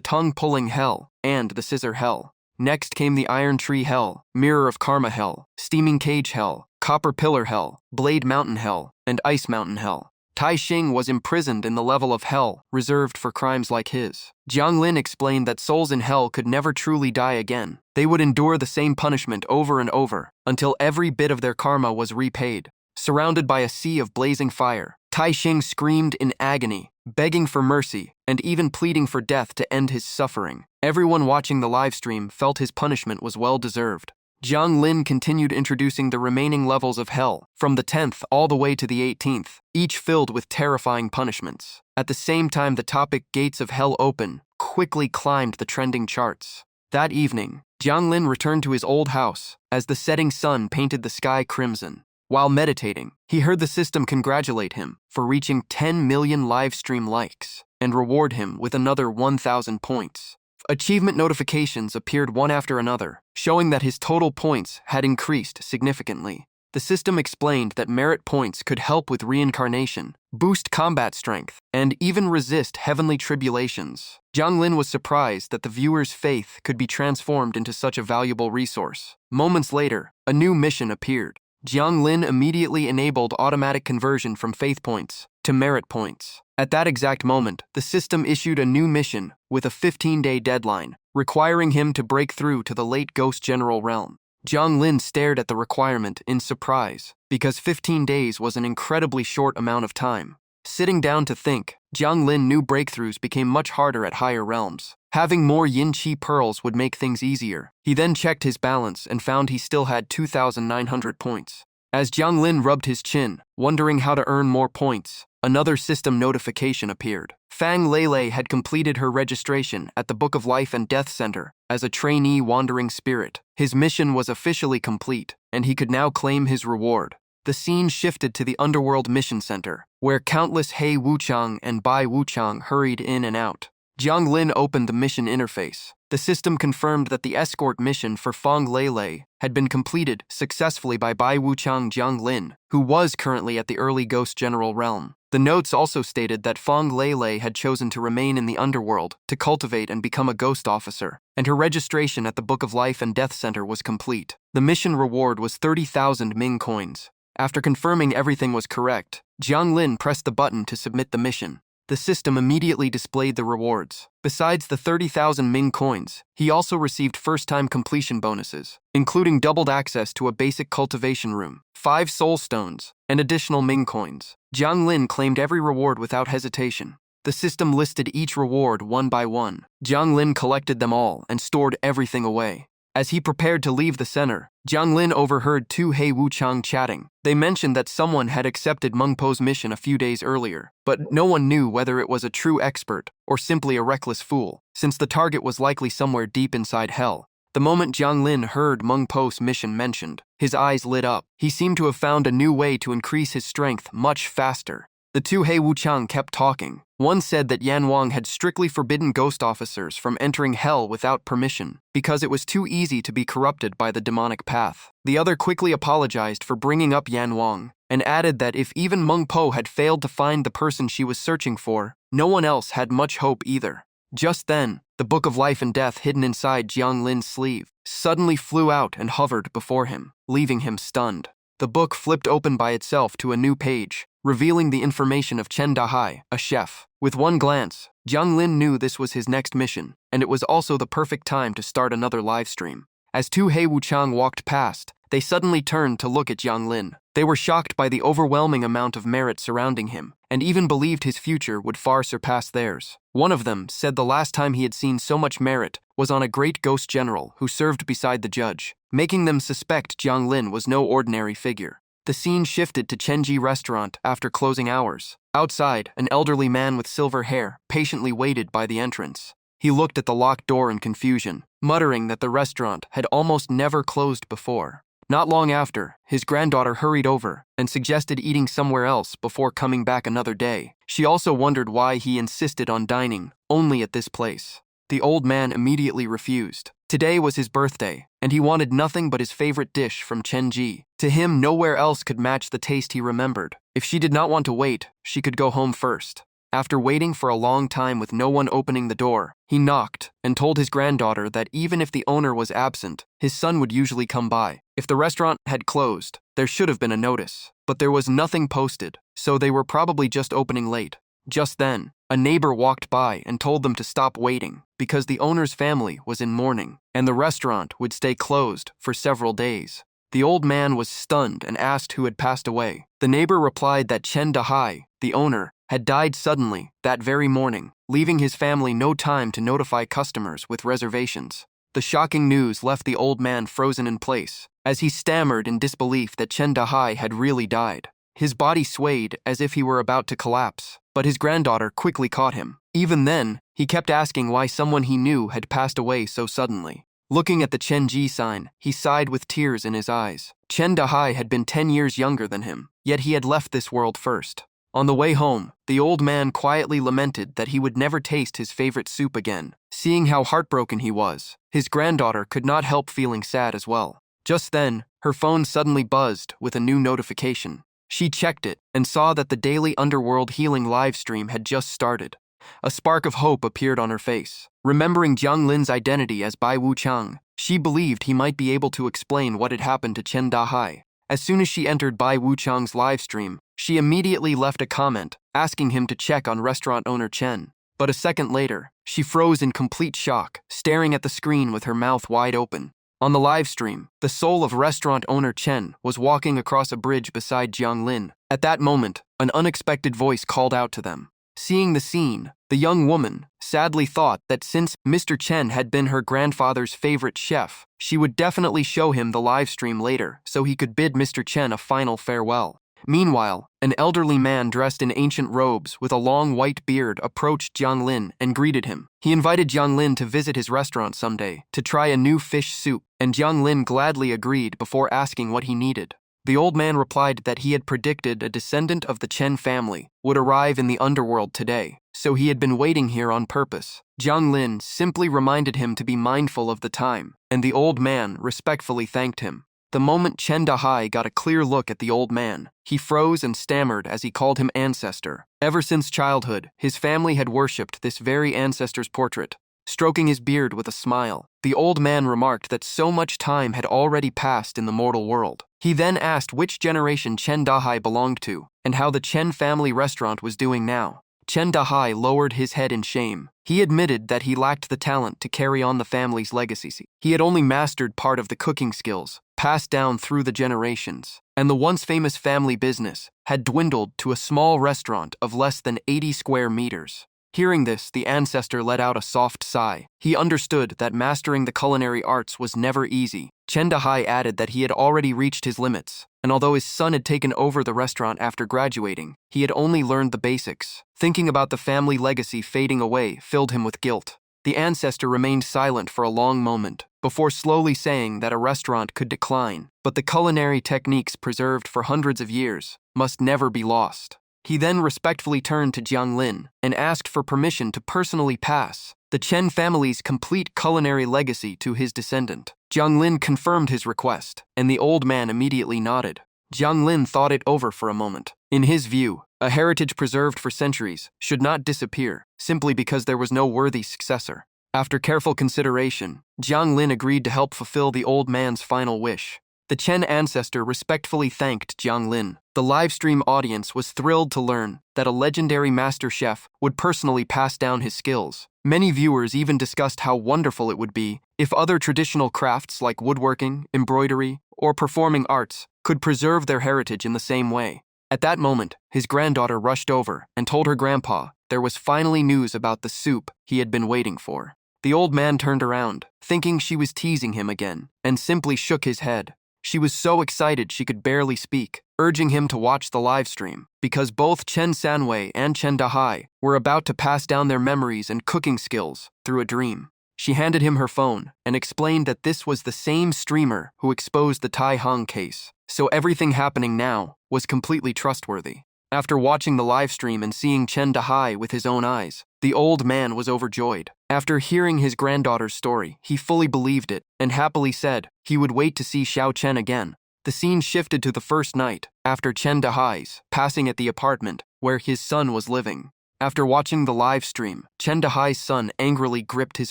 tongue-pulling hell and the scissor hell. Next came the Iron Tree Hell, Mirror of Karma Hell, Steaming Cage Hell, Copper Pillar Hell, Blade Mountain Hell, and Ice Mountain Hell. Tai Xing was imprisoned in the level of hell reserved for crimes like his. Jiang Lin explained that souls in hell could never truly die again. They would endure the same punishment over and over until every bit of their karma was repaid. Surrounded by a sea of blazing fire, Tai Xing screamed in agony, begging for mercy and even pleading for death to end his suffering. Everyone watching the livestream felt his punishment was well deserved. Jiang Lin continued introducing the remaining levels of hell, from the 10th all the way to the 18th, each filled with terrifying punishments. At the same time, the topic Gates of Hell Open quickly climbed the trending charts. That evening, Jiang Lin returned to his old house as the setting sun painted the sky crimson. While meditating, he heard the system congratulate him for reaching 10 million livestream likes and reward him with another 1,000 points. Achievement notifications appeared one after another, showing that his total points had increased significantly. The system explained that merit points could help with reincarnation, boost combat strength, and even resist heavenly tribulations. Jiang Lin was surprised that the viewer's faith could be transformed into such a valuable resource. Moments later, a new mission appeared. Jiang Lin immediately enabled automatic conversion from faith points to merit points. At that exact moment, the system issued a new mission with a 15-day deadline, requiring him to break through to the late Ghost General realm. Jiang Lin stared at the requirement in surprise, because 15 days was an incredibly short amount of time. Sitting down to think, Jiang Lin knew breakthroughs became much harder at higher realms. Having more yin-chi pearls would make things easier. He then checked his balance and found he still had 2,900 points. As Jiang Lin rubbed his chin, wondering how to earn more points, another system notification appeared. Fang Lele had completed her registration at the Book of Life and Death Center as a trainee wandering spirit. His mission was officially complete, and he could now claim his reward. The scene shifted to the Underworld Mission Center, where countless He Wuchang and Bai Wuchang hurried in and out. Jiang Lin opened the mission interface. The system confirmed that the escort mission for Fang Lele had been completed successfully by Bai Wuchang Jiang Lin, who was currently at the early Ghost General realm. The notes also stated that Fang Lele had chosen to remain in the Underworld to cultivate and become a ghost officer, and her registration at the Book of Life and Death Center was complete. The mission reward was 30,000 Ming coins. After confirming everything was correct, Jiang Lin pressed the button to submit the mission. The system immediately displayed the rewards. Besides the 30,000 Ming coins, he also received first-time completion bonuses, including doubled access to a basic cultivation room, 5 soul stones, and additional Ming coins. Jiang Lin claimed every reward without hesitation. The system listed each reward one by one. Jiang Lin collected them all and stored everything away. As he prepared to leave the center, Jiang Lin overheard two He Wuchang chatting. They mentioned that someone had accepted Meng Po's mission a few days earlier, but no one knew whether it was a true expert or simply a reckless fool, since the target was likely somewhere deep inside hell. The moment Jiang Lin heard Meng Po's mission mentioned, his eyes lit up. He seemed to have found a new way to increase his strength much faster. The two He Wuchang kept talking. One said that Yan Wang had strictly forbidden ghost officers from entering hell without permission because it was too easy to be corrupted by the demonic path. The other quickly apologized for bringing up Yan Wang and added that if even Meng Po had failed to find the person she was searching for, no one else had much hope either. Just then, the Book of Life and Death hidden inside Jiang Lin's sleeve suddenly flew out and hovered before him, leaving him stunned. The book flipped open by itself to a new page, revealing the information of Chen Dahai, a chef. With one glance, Jiang Lin knew this was his next mission, and it was also the perfect time to start another livestream. As two He Wuchang walked past, they suddenly turned to look at Jiang Lin. They were shocked by the overwhelming amount of merit surrounding him, and even believed his future would far surpass theirs. One of them said the last time he had seen so much merit was on a great ghost general who served beside the judge, making them suspect Jiang Lin was no ordinary figure. The scene shifted to Chenji restaurant after closing hours. Outside, an elderly man with silver hair patiently waited by the entrance. He looked at the locked door in confusion, muttering that the restaurant had almost never closed before. Not long after, his granddaughter hurried over and suggested eating somewhere else before coming back another day. She also wondered why he insisted on dining only at this place. The old man immediately refused. Today was his birthday, and he wanted nothing but his favorite dish from Chenji. To him, nowhere else could match the taste he remembered. If she did not want to wait, she could go home first. After waiting for a long time with no one opening the door, he knocked and told his granddaughter that even if the owner was absent, his son would usually come by. If the restaurant had closed, there should have been a notice, but there was nothing posted, so they were probably just opening late. Just then, a neighbor walked by and told them to stop waiting because the owner's family was in mourning and the restaurant would stay closed for several days. The old man was stunned and asked who had passed away. The neighbor replied that Chen Dahai, the owner, had died suddenly that very morning, leaving his family no time to notify customers with reservations. The shocking news left the old man frozen in place, as he stammered in disbelief that Chen Dahai had really died. His body swayed as if he were about to collapse, but his granddaughter quickly caught him. Even then, he kept asking why someone he knew had passed away so suddenly. Looking at the Chenji sign, he sighed with tears in his eyes. Chen Dahai had been 10 years younger than him, yet he had left this world first. On the way home, the old man quietly lamented that he would never taste his favorite soup again. Seeing how heartbroken he was, his granddaughter could not help feeling sad as well. Just then, her phone suddenly buzzed with a new notification. She checked it and saw that the daily Underworld healing livestream had just started. A spark of hope appeared on her face. Remembering Jiang Lin's identity as Bai Wuchang, she believed he might be able to explain what had happened to Chen Dahai. As soon as she entered Bai Wuchang's livestream, she immediately left a comment asking him to check on restaurant owner Chen. But a second later, she froze in complete shock, staring at the screen with her mouth wide open. On the live stream, the soul of restaurant owner Chen was walking across a bridge beside Jiang Lin. At that moment, an unexpected voice called out to them. Seeing the scene, the young woman sadly thought that since Mr. Chen had been her grandfather's favorite chef, she would definitely show him the live stream later so he could bid Mr. Chen a final farewell. Meanwhile, an elderly man dressed in ancient robes with a long white beard approached Jiang Lin and greeted him. He invited Jiang Lin to visit his restaurant someday to try a new fish soup, and Jiang Lin gladly agreed before asking what he needed. The old man replied that he had predicted a descendant of the Chen family would arrive in the underworld today, so he had been waiting here on purpose. Jiang Lin simply reminded him to be mindful of the time, and the old man respectfully thanked him. The moment Chen Dahai got a clear look at the old man, he froze and stammered as he called him ancestor. Ever since childhood, his family had worshipped this very ancestor's portrait. Stroking his beard with a smile, the old man remarked that so much time had already passed in the mortal world. He then asked which generation Chen Dahai belonged to, and how the Chen family restaurant was doing now. Chen Dahai lowered his head in shame. He admitted that he lacked the talent to carry on the family's legacy. He had only mastered part of the cooking skills, passed down through the generations, and the once famous family business had dwindled to a small restaurant of less than 80 square meters. Hearing this, the ancestor let out a soft sigh. He understood that mastering the culinary arts was never easy. Chen Dahai added that he had already reached his limits, and although his son had taken over the restaurant after graduating, he had only learned the basics. Thinking about the family legacy fading away filled him with guilt. The ancestor remained silent for a long moment, before slowly saying that a restaurant could decline, but the culinary techniques preserved for hundreds of years must never be lost. He then respectfully turned to Jiang Lin and asked for permission to personally pass the Chen family's complete culinary legacy to his descendant. Jiang Lin confirmed his request, and the old man immediately nodded. Jiang Lin thought it over for a moment. In his view, a heritage preserved for centuries should not disappear simply because there was no worthy successor. After careful consideration, Jiang Lin agreed to help fulfill the old man's final wish. The Chen ancestor respectfully thanked Jiang Lin. The livestream audience was thrilled to learn that a legendary master chef would personally pass down his skills. Many viewers even discussed how wonderful it would be if other traditional crafts like woodworking, embroidery, or performing arts could preserve their heritage in the same way. At that moment, his granddaughter rushed over and told her grandpa there was finally news about the soup he had been waiting for. The old man turned around, thinking she was teasing him again, and simply shook his head. She was so excited she could barely speak. urging him to watch the live stream, because both Chen Sanwei and Chen Dahai were about to pass down their memories and cooking skills through a dream. She handed him her phone and explained that this was the same streamer who exposed the Tai Hong case, so everything happening now was completely trustworthy. After watching the live stream and seeing Chen Dahai with his own eyes, the old man was overjoyed. After hearing his granddaughter's story, he fully believed it and happily said he would wait to see Xiao Chen again. The scene shifted to the first night after Chen Dahai's passing at the apartment where his son was living. After watching the live stream, Chen Dahai's son angrily gripped his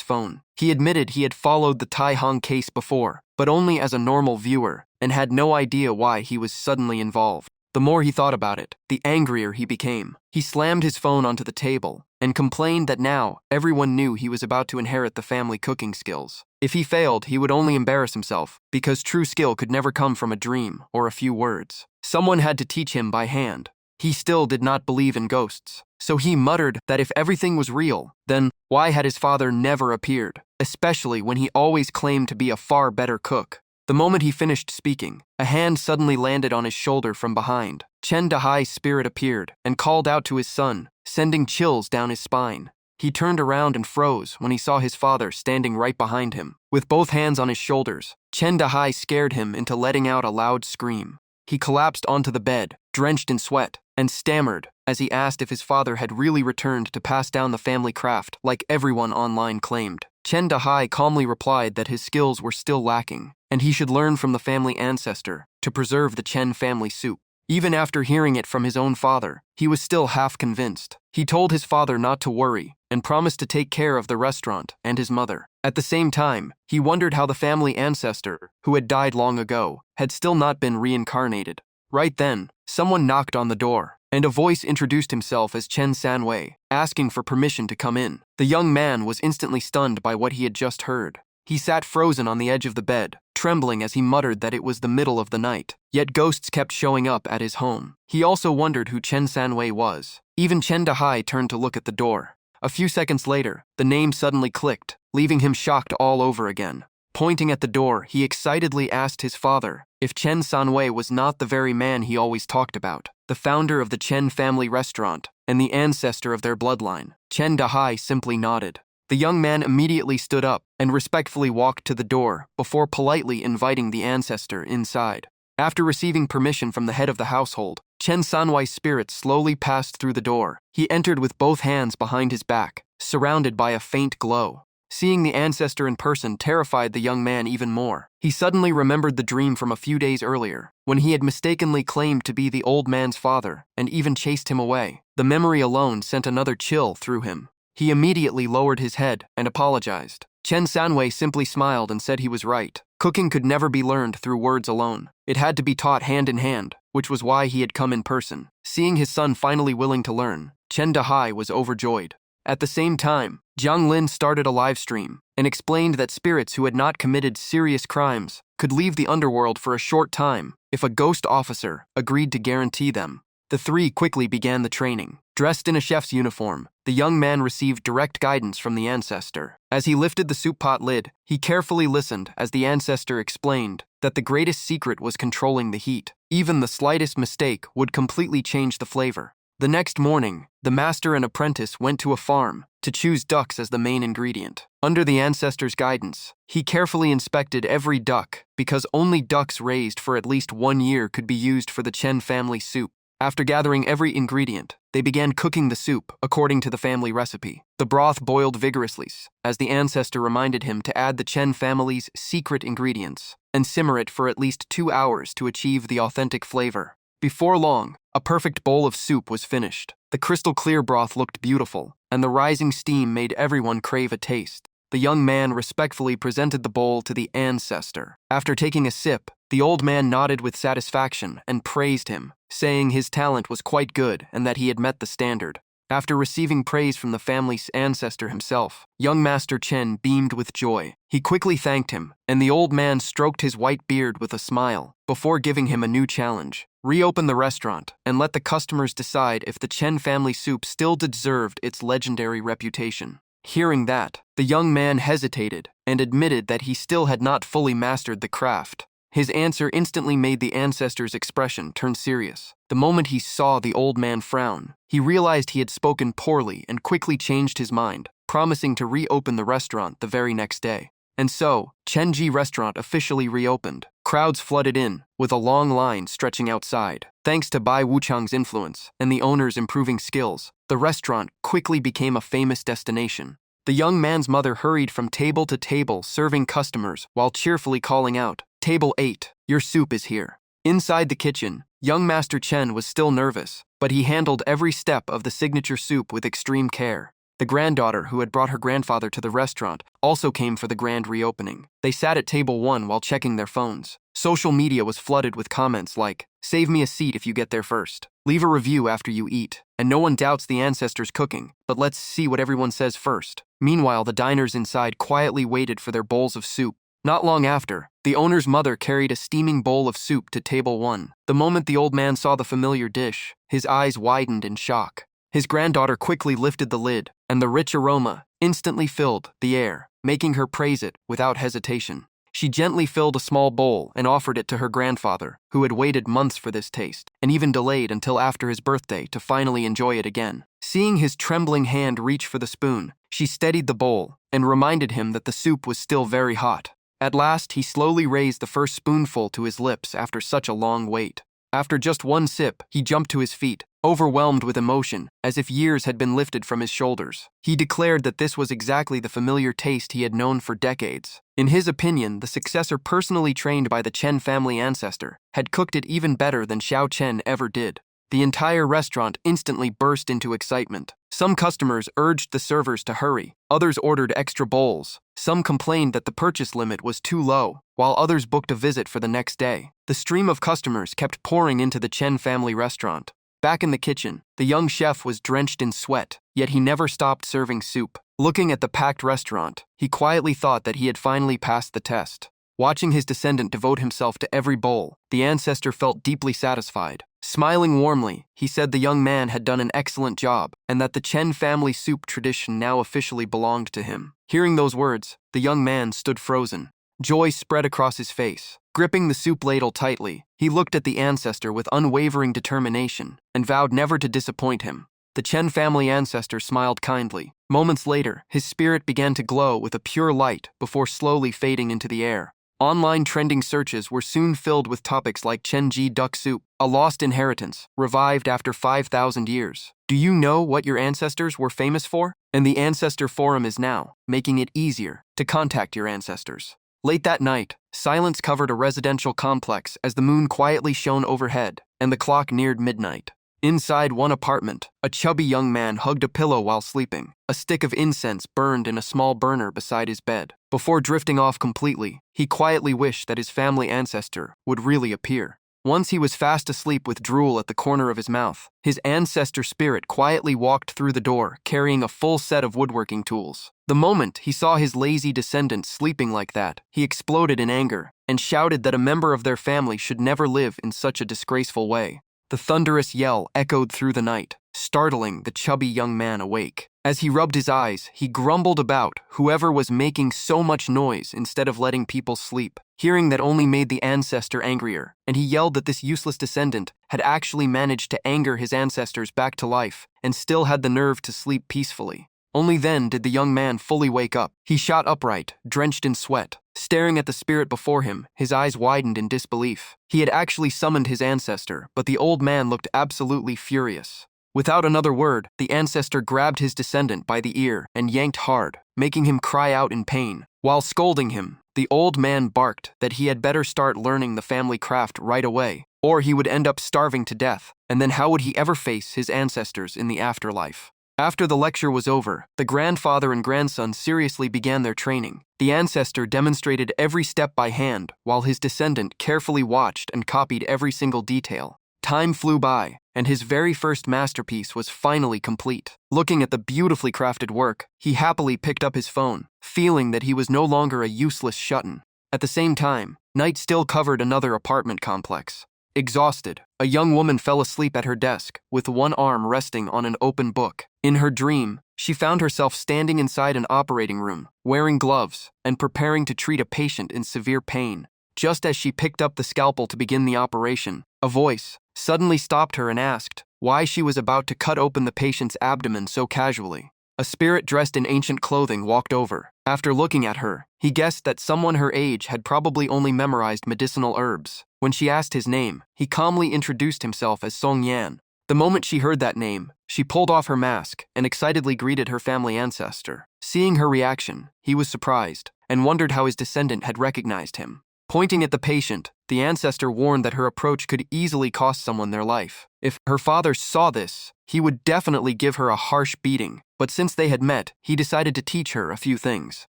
phone. He admitted he had followed the Tai Hong case before, but only as a normal viewer, and had no idea why he was suddenly involved. The more he thought about it, the angrier he became. He slammed his phone onto the table and complained that now everyone knew he was about to inherit the family cooking skills. If he failed, he would only embarrass himself, because true skill could never come from a dream or a few words. Someone had to teach him by hand. He still did not believe in ghosts, so he muttered that if everything was real, then why had his father never appeared, especially when he always claimed to be a far better cook. The moment he finished speaking, a hand suddenly landed on his shoulder from behind. Chen Dahai's spirit appeared and called out to his son, sending chills down his spine. He turned around and froze when he saw his father standing right behind him. With both hands on his shoulders, Chen Dahai scared him into letting out a loud scream. He collapsed onto the bed, drenched in sweat, and stammered as he asked if his father had really returned to pass down the family craft like everyone online claimed. Chen Dahai calmly replied that his skills were still lacking, and he should learn from the family ancestor to preserve the Chen family soup. Even after hearing it from his own father, he was still half convinced. He told his father not to worry and promised to take care of the restaurant and his mother. At the same time, he wondered how the family ancestor, who had died long ago, had still not been reincarnated. Right then, someone knocked on the door, and a voice introduced himself as Chen Sanwei, asking for permission to come in. The young man was instantly stunned by what he had just heard. He sat frozen on the edge of the bed, trembling as he muttered that it was the middle of the night. Yet ghosts kept showing up at his home. He also wondered who Chen Sanwei was. Even Chen Dahai turned to look at the door. A few seconds later, the name suddenly clicked, leaving him shocked all over again. Pointing at the door, he excitedly asked his father if Chen Sanwei was not the very man he always talked about, the founder of the Chen family restaurant and the ancestor of their bloodline. Chen Dahai simply nodded. The young man immediately stood up and respectfully walked to the door before politely inviting the ancestor inside. After receiving permission from the head of the household, Chen Sanwei's spirit slowly passed through the door. He entered with both hands behind his back, surrounded by a faint glow. Seeing the ancestor in person terrified the young man even more. He suddenly remembered the dream from a few days earlier, when he had mistakenly claimed to be the old man's father and even chased him away. The memory alone sent another chill through him. He immediately lowered his head and apologized. Chen Sanwei simply smiled and said he was right. Cooking could never be learned through words alone. It had to be taught hand in hand, which was why he had come in person. Seeing his son finally willing to learn, Chen Dahai was overjoyed. At the same time, Jiang Lin started a live stream and explained that spirits who had not committed serious crimes could leave the underworld for a short time if a ghost officer agreed to guarantee them. The three quickly began the training. Dressed in a chef's uniform, the young man received direct guidance from the ancestor. As he lifted the soup pot lid, he carefully listened as the ancestor explained that the greatest secret was controlling the heat. Even the slightest mistake would completely change the flavor. The next morning, the master and apprentice went to a farm to choose ducks as the main ingredient. Under the ancestor's guidance, he carefully inspected every duck because only ducks raised for at least 1 year could be used for the Chen family soup. After gathering every ingredient, they began cooking the soup according to the family recipe. The broth boiled vigorously, as the ancestor reminded him to add the Chen family's secret ingredients and simmer it for at least 2 hours to achieve the authentic flavor. Before long, a perfect bowl of soup was finished. The crystal clear broth looked beautiful, and the rising steam made everyone crave a taste. The young man respectfully presented the bowl to the ancestor. After taking a sip, the old man nodded with satisfaction and praised him, saying his talent was quite good and that he had met the standard. After receiving praise from the family's ancestor himself, young Master Chen beamed with joy. He quickly thanked him, and the old man stroked his white beard with a smile before giving him a new challenge. Reopen the restaurant and let the customers decide if the Chen family soup still deserved its legendary reputation. Hearing that, the young man hesitated and admitted that he still had not fully mastered the craft. His answer instantly made the ancestor's expression turn serious. The moment he saw the old man frown, he realized he had spoken poorly and quickly changed his mind, promising to reopen the restaurant the very next day. And so, Chenji Restaurant officially reopened. Crowds flooded in, with a long line stretching outside. Thanks to Bai Wuchang's influence and the owner's improving skills, the restaurant quickly became a famous destination. The young man's mother hurried from table to table serving customers while cheerfully calling out, "Table 8, your soup is here." Inside the kitchen, young Master Chen was still nervous, but he handled every step of the signature soup with extreme care. The granddaughter who had brought her grandfather to the restaurant also came for the grand reopening. They sat at table 1 while checking their phones. Social media was flooded with comments like, "Save me a seat if you get there first. Leave a review after you eat." And no one doubts the ancestors' cooking, but let's see what everyone says first. Meanwhile, the diners inside quietly waited for their bowls of soup. Not long after, the owner's mother carried a steaming bowl of soup to table 1. The moment the old man saw the familiar dish, his eyes widened in shock. His granddaughter quickly lifted the lid, and the rich aroma instantly filled the air, making her praise it without hesitation. She gently filled a small bowl and offered it to her grandfather, who had waited months for this taste, and even delayed until after his birthday to finally enjoy it again. Seeing his trembling hand reach for the spoon, she steadied the bowl and reminded him that the soup was still very hot. At last, he slowly raised the first spoonful to his lips after such a long wait. After just one sip, he jumped to his feet, overwhelmed with emotion, as if years had been lifted from his shoulders. He declared that this was exactly the familiar taste he had known for decades. In his opinion, the successor personally trained by the Chen family ancestor had cooked it even better than Xiao Chen ever did. The entire restaurant instantly burst into excitement. Some customers urged the servers to hurry, others ordered extra bowls. Some complained that the purchase limit was too low, while others booked a visit for the next day. The stream of customers kept pouring into the Chen family restaurant. Back in the kitchen, the young chef was drenched in sweat, yet he never stopped serving soup. Looking at the packed restaurant, he quietly thought that he had finally passed the test. Watching his descendant devote himself to every bowl, the ancestor felt deeply satisfied. Smiling warmly, he said the young man had done an excellent job and that the Chen family soup tradition now officially belonged to him. Hearing those words, the young man stood frozen. Joy spread across his face. Gripping the soup ladle tightly, he looked at the ancestor with unwavering determination and vowed never to disappoint him. The Chen family ancestor smiled kindly. Moments later, his spirit began to glow with a pure light before slowly fading into the air. Online trending searches were soon filled with topics like Chenji duck soup, a lost inheritance, revived after 5,000 years. Do you know what your ancestors were famous for? And the Ancestor Forum is now making it easier to contact your ancestors. Late that night, silence covered a residential complex as the moon quietly shone overhead and the clock neared midnight. Inside one apartment, a chubby young man hugged a pillow while sleeping. A stick of incense burned in a small burner beside his bed. Before drifting off completely, he quietly wished that his family ancestor would really appear. Once he was fast asleep with drool at the corner of his mouth, his ancestor spirit quietly walked through the door, carrying a full set of woodworking tools. The moment he saw his lazy descendant sleeping like that, he exploded in anger and shouted that a member of their family should never live in such a disgraceful way. The thunderous yell echoed through the night, startling the chubby young man awake. As he rubbed his eyes, he grumbled about whoever was making so much noise instead of letting people sleep. Hearing that only made the ancestor angrier, and he yelled that this useless descendant had actually managed to anger his ancestors back to life and still had the nerve to sleep peacefully. Only then did the young man fully wake up. He shot upright, drenched in sweat. Staring at the spirit before him, his eyes widened in disbelief. He had actually summoned his ancestor, but the old man looked absolutely furious. Without another word, the ancestor grabbed his descendant by the ear and yanked hard, making him cry out in pain. While scolding him, the old man barked that he had better start learning the family craft right away, or he would end up starving to death, and then how would he ever face his ancestors in the afterlife? After the lecture was over, the grandfather and grandson seriously began their training. The ancestor demonstrated every step by hand, while his descendant carefully watched and copied every single detail. Time flew by, and his very first masterpiece was finally complete. Looking at the beautifully crafted work, he happily picked up his phone, feeling that he was no longer a useless shut-in. At the same time, night still covered another apartment complex. Exhausted, a young woman fell asleep at her desk, with one arm resting on an open book. In her dream, she found herself standing inside an operating room, wearing gloves, and preparing to treat a patient in severe pain. Just as she picked up the scalpel to begin the operation, a voice suddenly stopped her and asked why she was about to cut open the patient's abdomen so casually. A spirit dressed in ancient clothing walked over. After looking at her, he guessed that someone her age had probably only memorized medicinal herbs. When she asked his name, he calmly introduced himself as Song Yan. The moment she heard that name, she pulled off her mask and excitedly greeted her family ancestor. Seeing her reaction, he was surprised and wondered how his descendant had recognized him. Pointing at the patient, the ancestor warned that her approach could easily cost someone their life. If her father saw this, he would definitely give her a harsh beating, but since they had met, he decided to teach her a few things.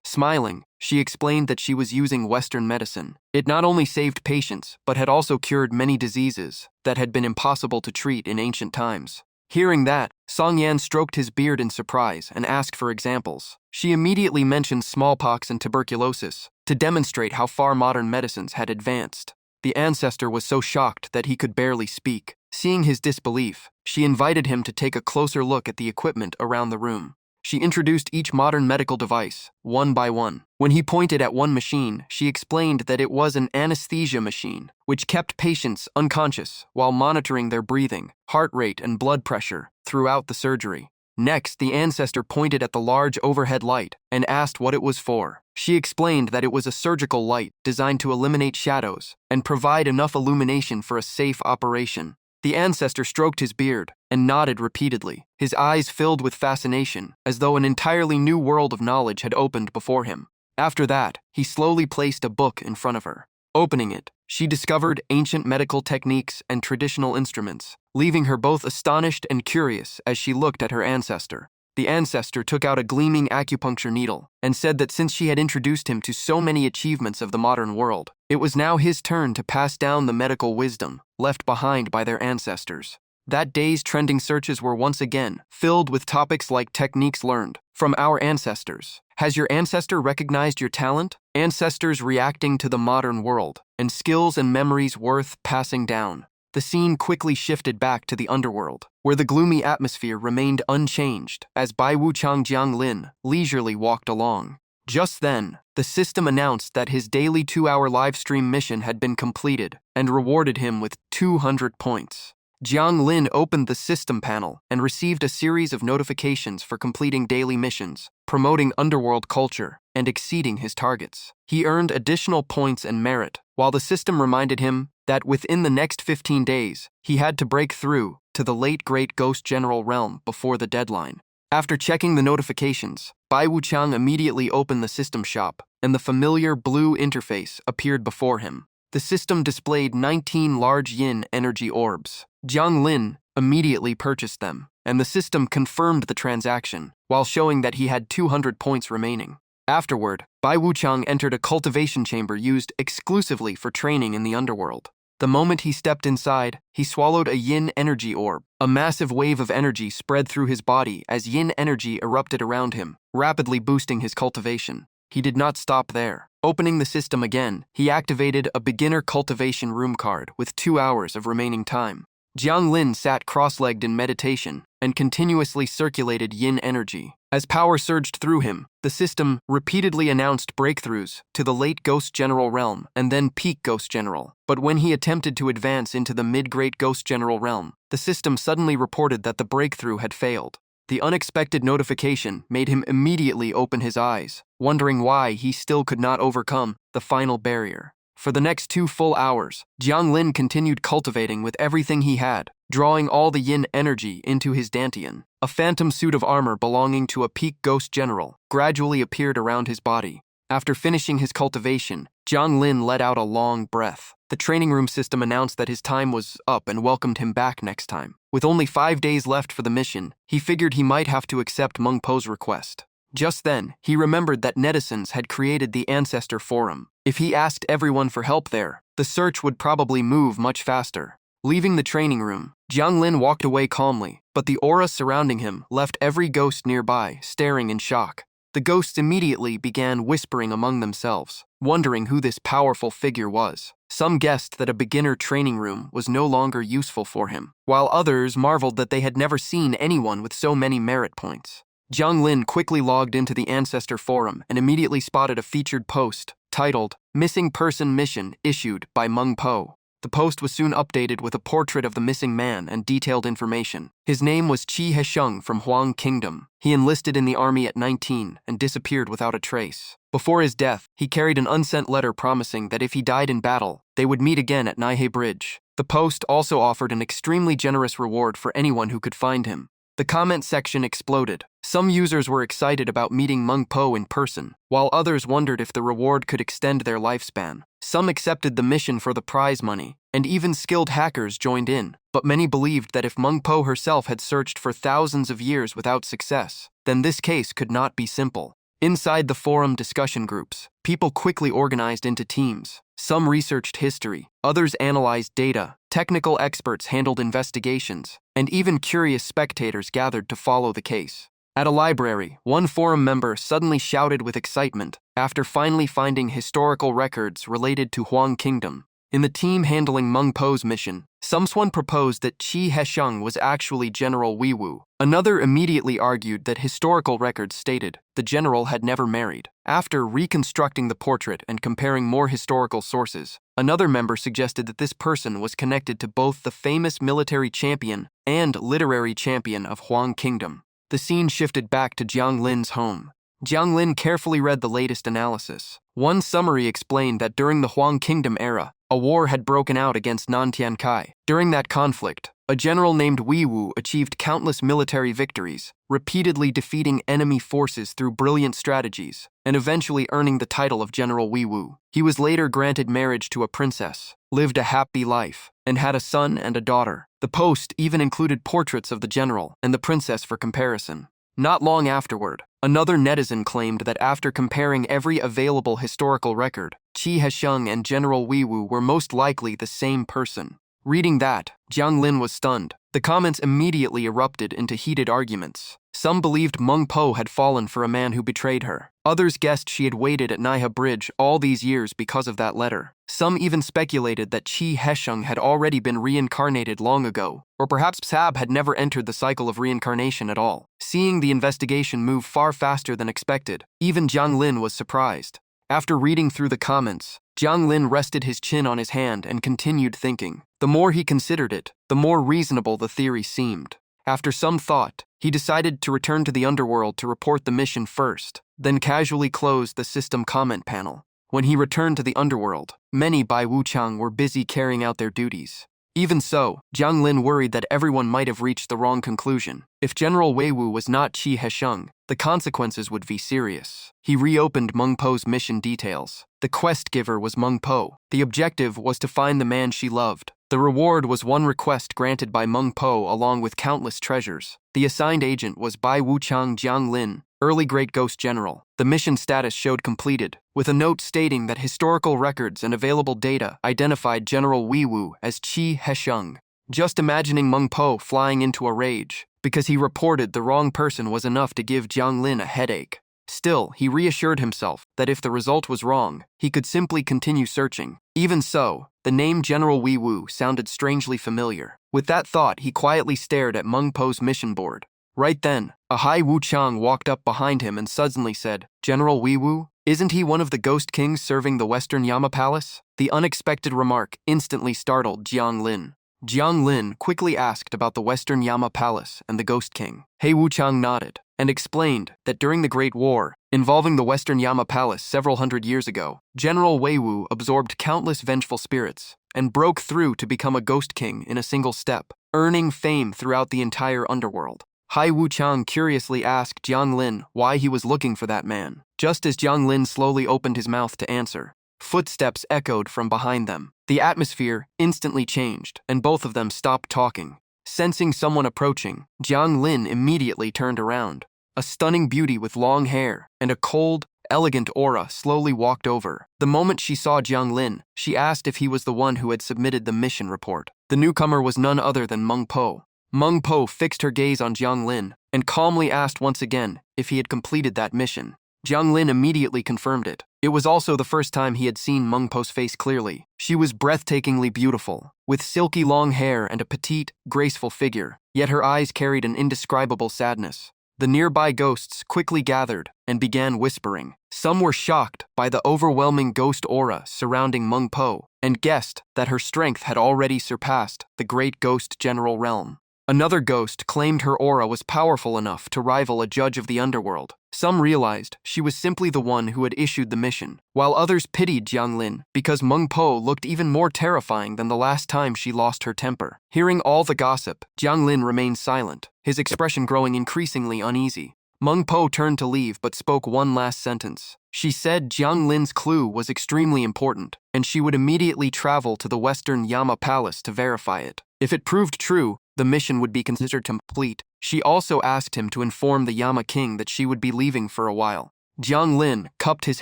Smiling, she explained that she was using Western medicine. It not only saved patients, but had also cured many diseases that had been impossible to treat in ancient times. Hearing that, Song Yan stroked his beard in surprise and asked for examples. She immediately mentioned smallpox and tuberculosis to demonstrate how far modern medicines had advanced. The ancestor was so shocked that he could barely speak. Seeing his disbelief, she invited him to take a closer look at the equipment around the room. She introduced each modern medical device, one by one. When he pointed at one machine, she explained that it was an anesthesia machine, which kept patients unconscious while monitoring their breathing, heart rate, and blood pressure throughout the surgery. Next, the ancestor pointed at the large overhead light and asked what it was for. She explained that it was a surgical light designed to eliminate shadows and provide enough illumination for a safe operation. The ancestor stroked his beard and nodded repeatedly, his eyes filled with fascination, as though an entirely new world of knowledge had opened before him. After that, he slowly placed a book in front of her. Opening it, she discovered ancient medical techniques and traditional instruments, leaving her both astonished and curious as she looked at her ancestor. The ancestor took out a gleaming acupuncture needle and said that since she had introduced him to so many achievements of the modern world, it was now his turn to pass down the medical wisdom left behind by their ancestors. That day's trending searches were once again filled with topics like techniques learned from our ancestors. Has your ancestor recognized your talent? Ancestors reacting to the modern world, and skills and memories worth passing down. The scene quickly shifted back to the underworld, where the gloomy atmosphere remained unchanged as Bai Wuchang Jianglin leisurely walked along. Just then, the system announced that his daily 2-hour livestream mission had been completed and rewarded him with 200 points. Jiang Lin opened the system panel and received a series of notifications for completing daily missions, promoting underworld culture, and exceeding his targets. He earned additional points and merit, while the system reminded him that within the next 15 days, he had to break through to the late Great Ghost General realm before the deadline. After checking the notifications, Bai Wuchang immediately opened the system shop, and the familiar blue interface appeared before him. The system displayed 19 large yin energy orbs. Jiang Lin immediately purchased them, and the system confirmed the transaction, while showing that he had 200 points remaining. Afterward, Bai Wuchang entered a cultivation chamber used exclusively for training in the underworld. The moment he stepped inside, he swallowed a yin energy orb. A massive wave of energy spread through his body as yin energy erupted around him, rapidly boosting his cultivation. He did not stop there. Opening the system again, he activated a beginner cultivation room card with 2 hours of remaining time. Jiang Lin sat cross-legged in meditation and continuously circulated yin energy. As power surged through him, the system repeatedly announced breakthroughs to the late Ghost General realm and then peak Ghost General. But when he attempted to advance into the mid-Great Ghost General realm, the system suddenly reported that the breakthrough had failed. The unexpected notification made him immediately open his eyes, wondering why he still could not overcome the final barrier. For the next 2 full hours, Jiang Lin continued cultivating with everything he had, drawing all the yin energy into his dantian. A phantom suit of armor belonging to a peak ghost general gradually appeared around his body. After finishing his cultivation, Jiang Lin let out a long breath. The training room system announced that his time was up and welcomed him back next time. With only 5 days left for the mission, he figured he might have to accept Meng Po's request. Just then, he remembered that netizens had created the Ancestor Forum. If he asked everyone for help there, the search would probably move much faster. Leaving the training room, Jiang Lin walked away calmly, but the aura surrounding him left every ghost nearby staring in shock. The ghosts immediately began whispering among themselves, wondering who this powerful figure was. Some guessed that a beginner training room was no longer useful for him, while others marveled that they had never seen anyone with so many merit points. Jiang Lin quickly logged into the Ancestor Forum and immediately spotted a featured post titled, Missing Person Mission issued by Mung Po. The post was soon updated with a portrait of the missing man and detailed information. His name was Chi Hesheng from Huang Kingdom. He enlisted in the army at 19 and disappeared without a trace. Before his death, he carried an unsent letter promising that if he died in battle, they would meet again at Nihei Bridge. The post also offered an extremely generous reward for anyone who could find him. The comment section exploded. Some users were excited about meeting Mung Po in person, while others wondered if the reward could extend their lifespan. Some accepted the mission for the prize money, and even skilled hackers joined in, but many believed that if Mung Po herself had searched for thousands of years without success, then this case could not be simple. Inside the forum discussion groups, people quickly organized into teams. Some researched history, others analyzed data, technical experts handled investigations, and even curious spectators gathered to follow the case. At a library, one forum member suddenly shouted with excitement after finally finding historical records related to Huang Kingdom. In the team handling Mung Po's mission, someone proposed that Chi Hesheng was actually General Weiwu. Another immediately argued that historical records stated the general had never married. After reconstructing the portrait and comparing more historical sources, another member suggested that this person was connected to both the famous military champion and literary champion of Huang Kingdom. The scene shifted back to Jiang Lin's home. Jiang Lin carefully read the latest analysis. One summary explained that during the Huang Kingdom era, a war had broken out against Nantian Kai. During that conflict, a general named Weiwu achieved countless military victories, repeatedly defeating enemy forces through brilliant strategies, and eventually earning the title of General Weiwu. He was later granted marriage to a princess, lived a happy life, and had a son and a daughter. The post even included portraits of the general and the princess for comparison. Not long afterward, another netizen claimed that after comparing every available historical record, Chi Hesheng and General Weiwu were most likely the same person. Reading that, Jiang Lin was stunned. The comments immediately erupted into heated arguments. Some believed Mung Po had fallen for a man who betrayed her. Others guessed she had waited at Nihei Bridge all these years because of that letter. Some even speculated that Chi Hesheng had already been reincarnated long ago, or perhaps Sab had never entered the cycle of reincarnation at all. Seeing the investigation move far faster than expected, even Jiang Lin was surprised. After reading through the comments, Jiang Lin rested his chin on his hand and continued thinking. The more he considered it, the more reasonable the theory seemed. After some thought, he decided to return to the Underworld to report the mission first, then casually closed the system comment panel. When he returned to the Underworld, many Bai Wuchang were busy carrying out their duties. Even so, Jiang Lin worried that everyone might have reached the wrong conclusion. If General Weiwu was not Chi Hesheng, the consequences would be serious. He reopened Mung Po's mission details. The quest giver was Mung Po. The objective was to find the man she loved. The reward was one request granted by Mung Po along with countless treasures. The assigned agent was Bai Wuchang Jiang Lin, early Great Ghost General. The mission status showed completed, with a note stating that historical records and available data identified General Weiwu as Chi Hesheng. Just imagining Mung Po flying into a rage, because he reported the wrong person was enough to give Jiang Lin a headache. Still, he reassured himself that if the result was wrong, he could simply continue searching. Even so, the name General Weiwu sounded strangely familiar. With that thought, he quietly stared at Mung Po's mission board. Right then, a Hai Wuchang walked up behind him and suddenly said, "General Weiwu? Isn't he one of the Ghost Kings serving the Western Yama Palace?" The unexpected remark instantly startled Jiang Lin. Jiang Lin quickly asked about the Western Yama Palace and the Ghost King. Hai Wuchang nodded and explained that during the Great War, involving the Western Yama Palace several hundred years ago, General Weiwu absorbed countless vengeful spirits and broke through to become a Ghost King in a single step, earning fame throughout the entire underworld. Hai Wuchang curiously asked Jiang Lin why he was looking for that man. Just as Jiang Lin slowly opened his mouth to answer, footsteps echoed from behind them. The atmosphere instantly changed, and both of them stopped talking. Sensing someone approaching, Jiang Lin immediately turned around. A stunning beauty with long hair and a cold, elegant aura slowly walked over. The moment she saw Jiang Lin, she asked if he was the one who had submitted the mission report. The newcomer was none other than Mung Po. Mung Po fixed her gaze on Jiang Lin and calmly asked once again if he had completed that mission. Jiang Lin immediately confirmed it. It was also the first time he had seen Mung Po's face clearly. She was breathtakingly beautiful, with silky long hair and a petite, graceful figure, yet her eyes carried an indescribable sadness. The nearby ghosts quickly gathered and began whispering. Some were shocked by the overwhelming ghost aura surrounding Meng Po and guessed that her strength had already surpassed the great ghost general realm. Another ghost claimed her aura was powerful enough to rival a judge of the underworld. Some realized she was simply the one who had issued the mission, while others pitied Jiang Lin because Meng Po looked even more terrifying than the last time she lost her temper. Hearing all the gossip, Jiang Lin remained silent, his expression growing increasingly uneasy. Meng Po turned to leave but spoke one last sentence. She said Jiang Lin's clue was extremely important, and she would immediately travel to the Western Yama Palace to verify it. If it proved true, the mission would be considered complete. She also asked him to inform the Yama king that she would be leaving for a while. Jiang Lin cupped his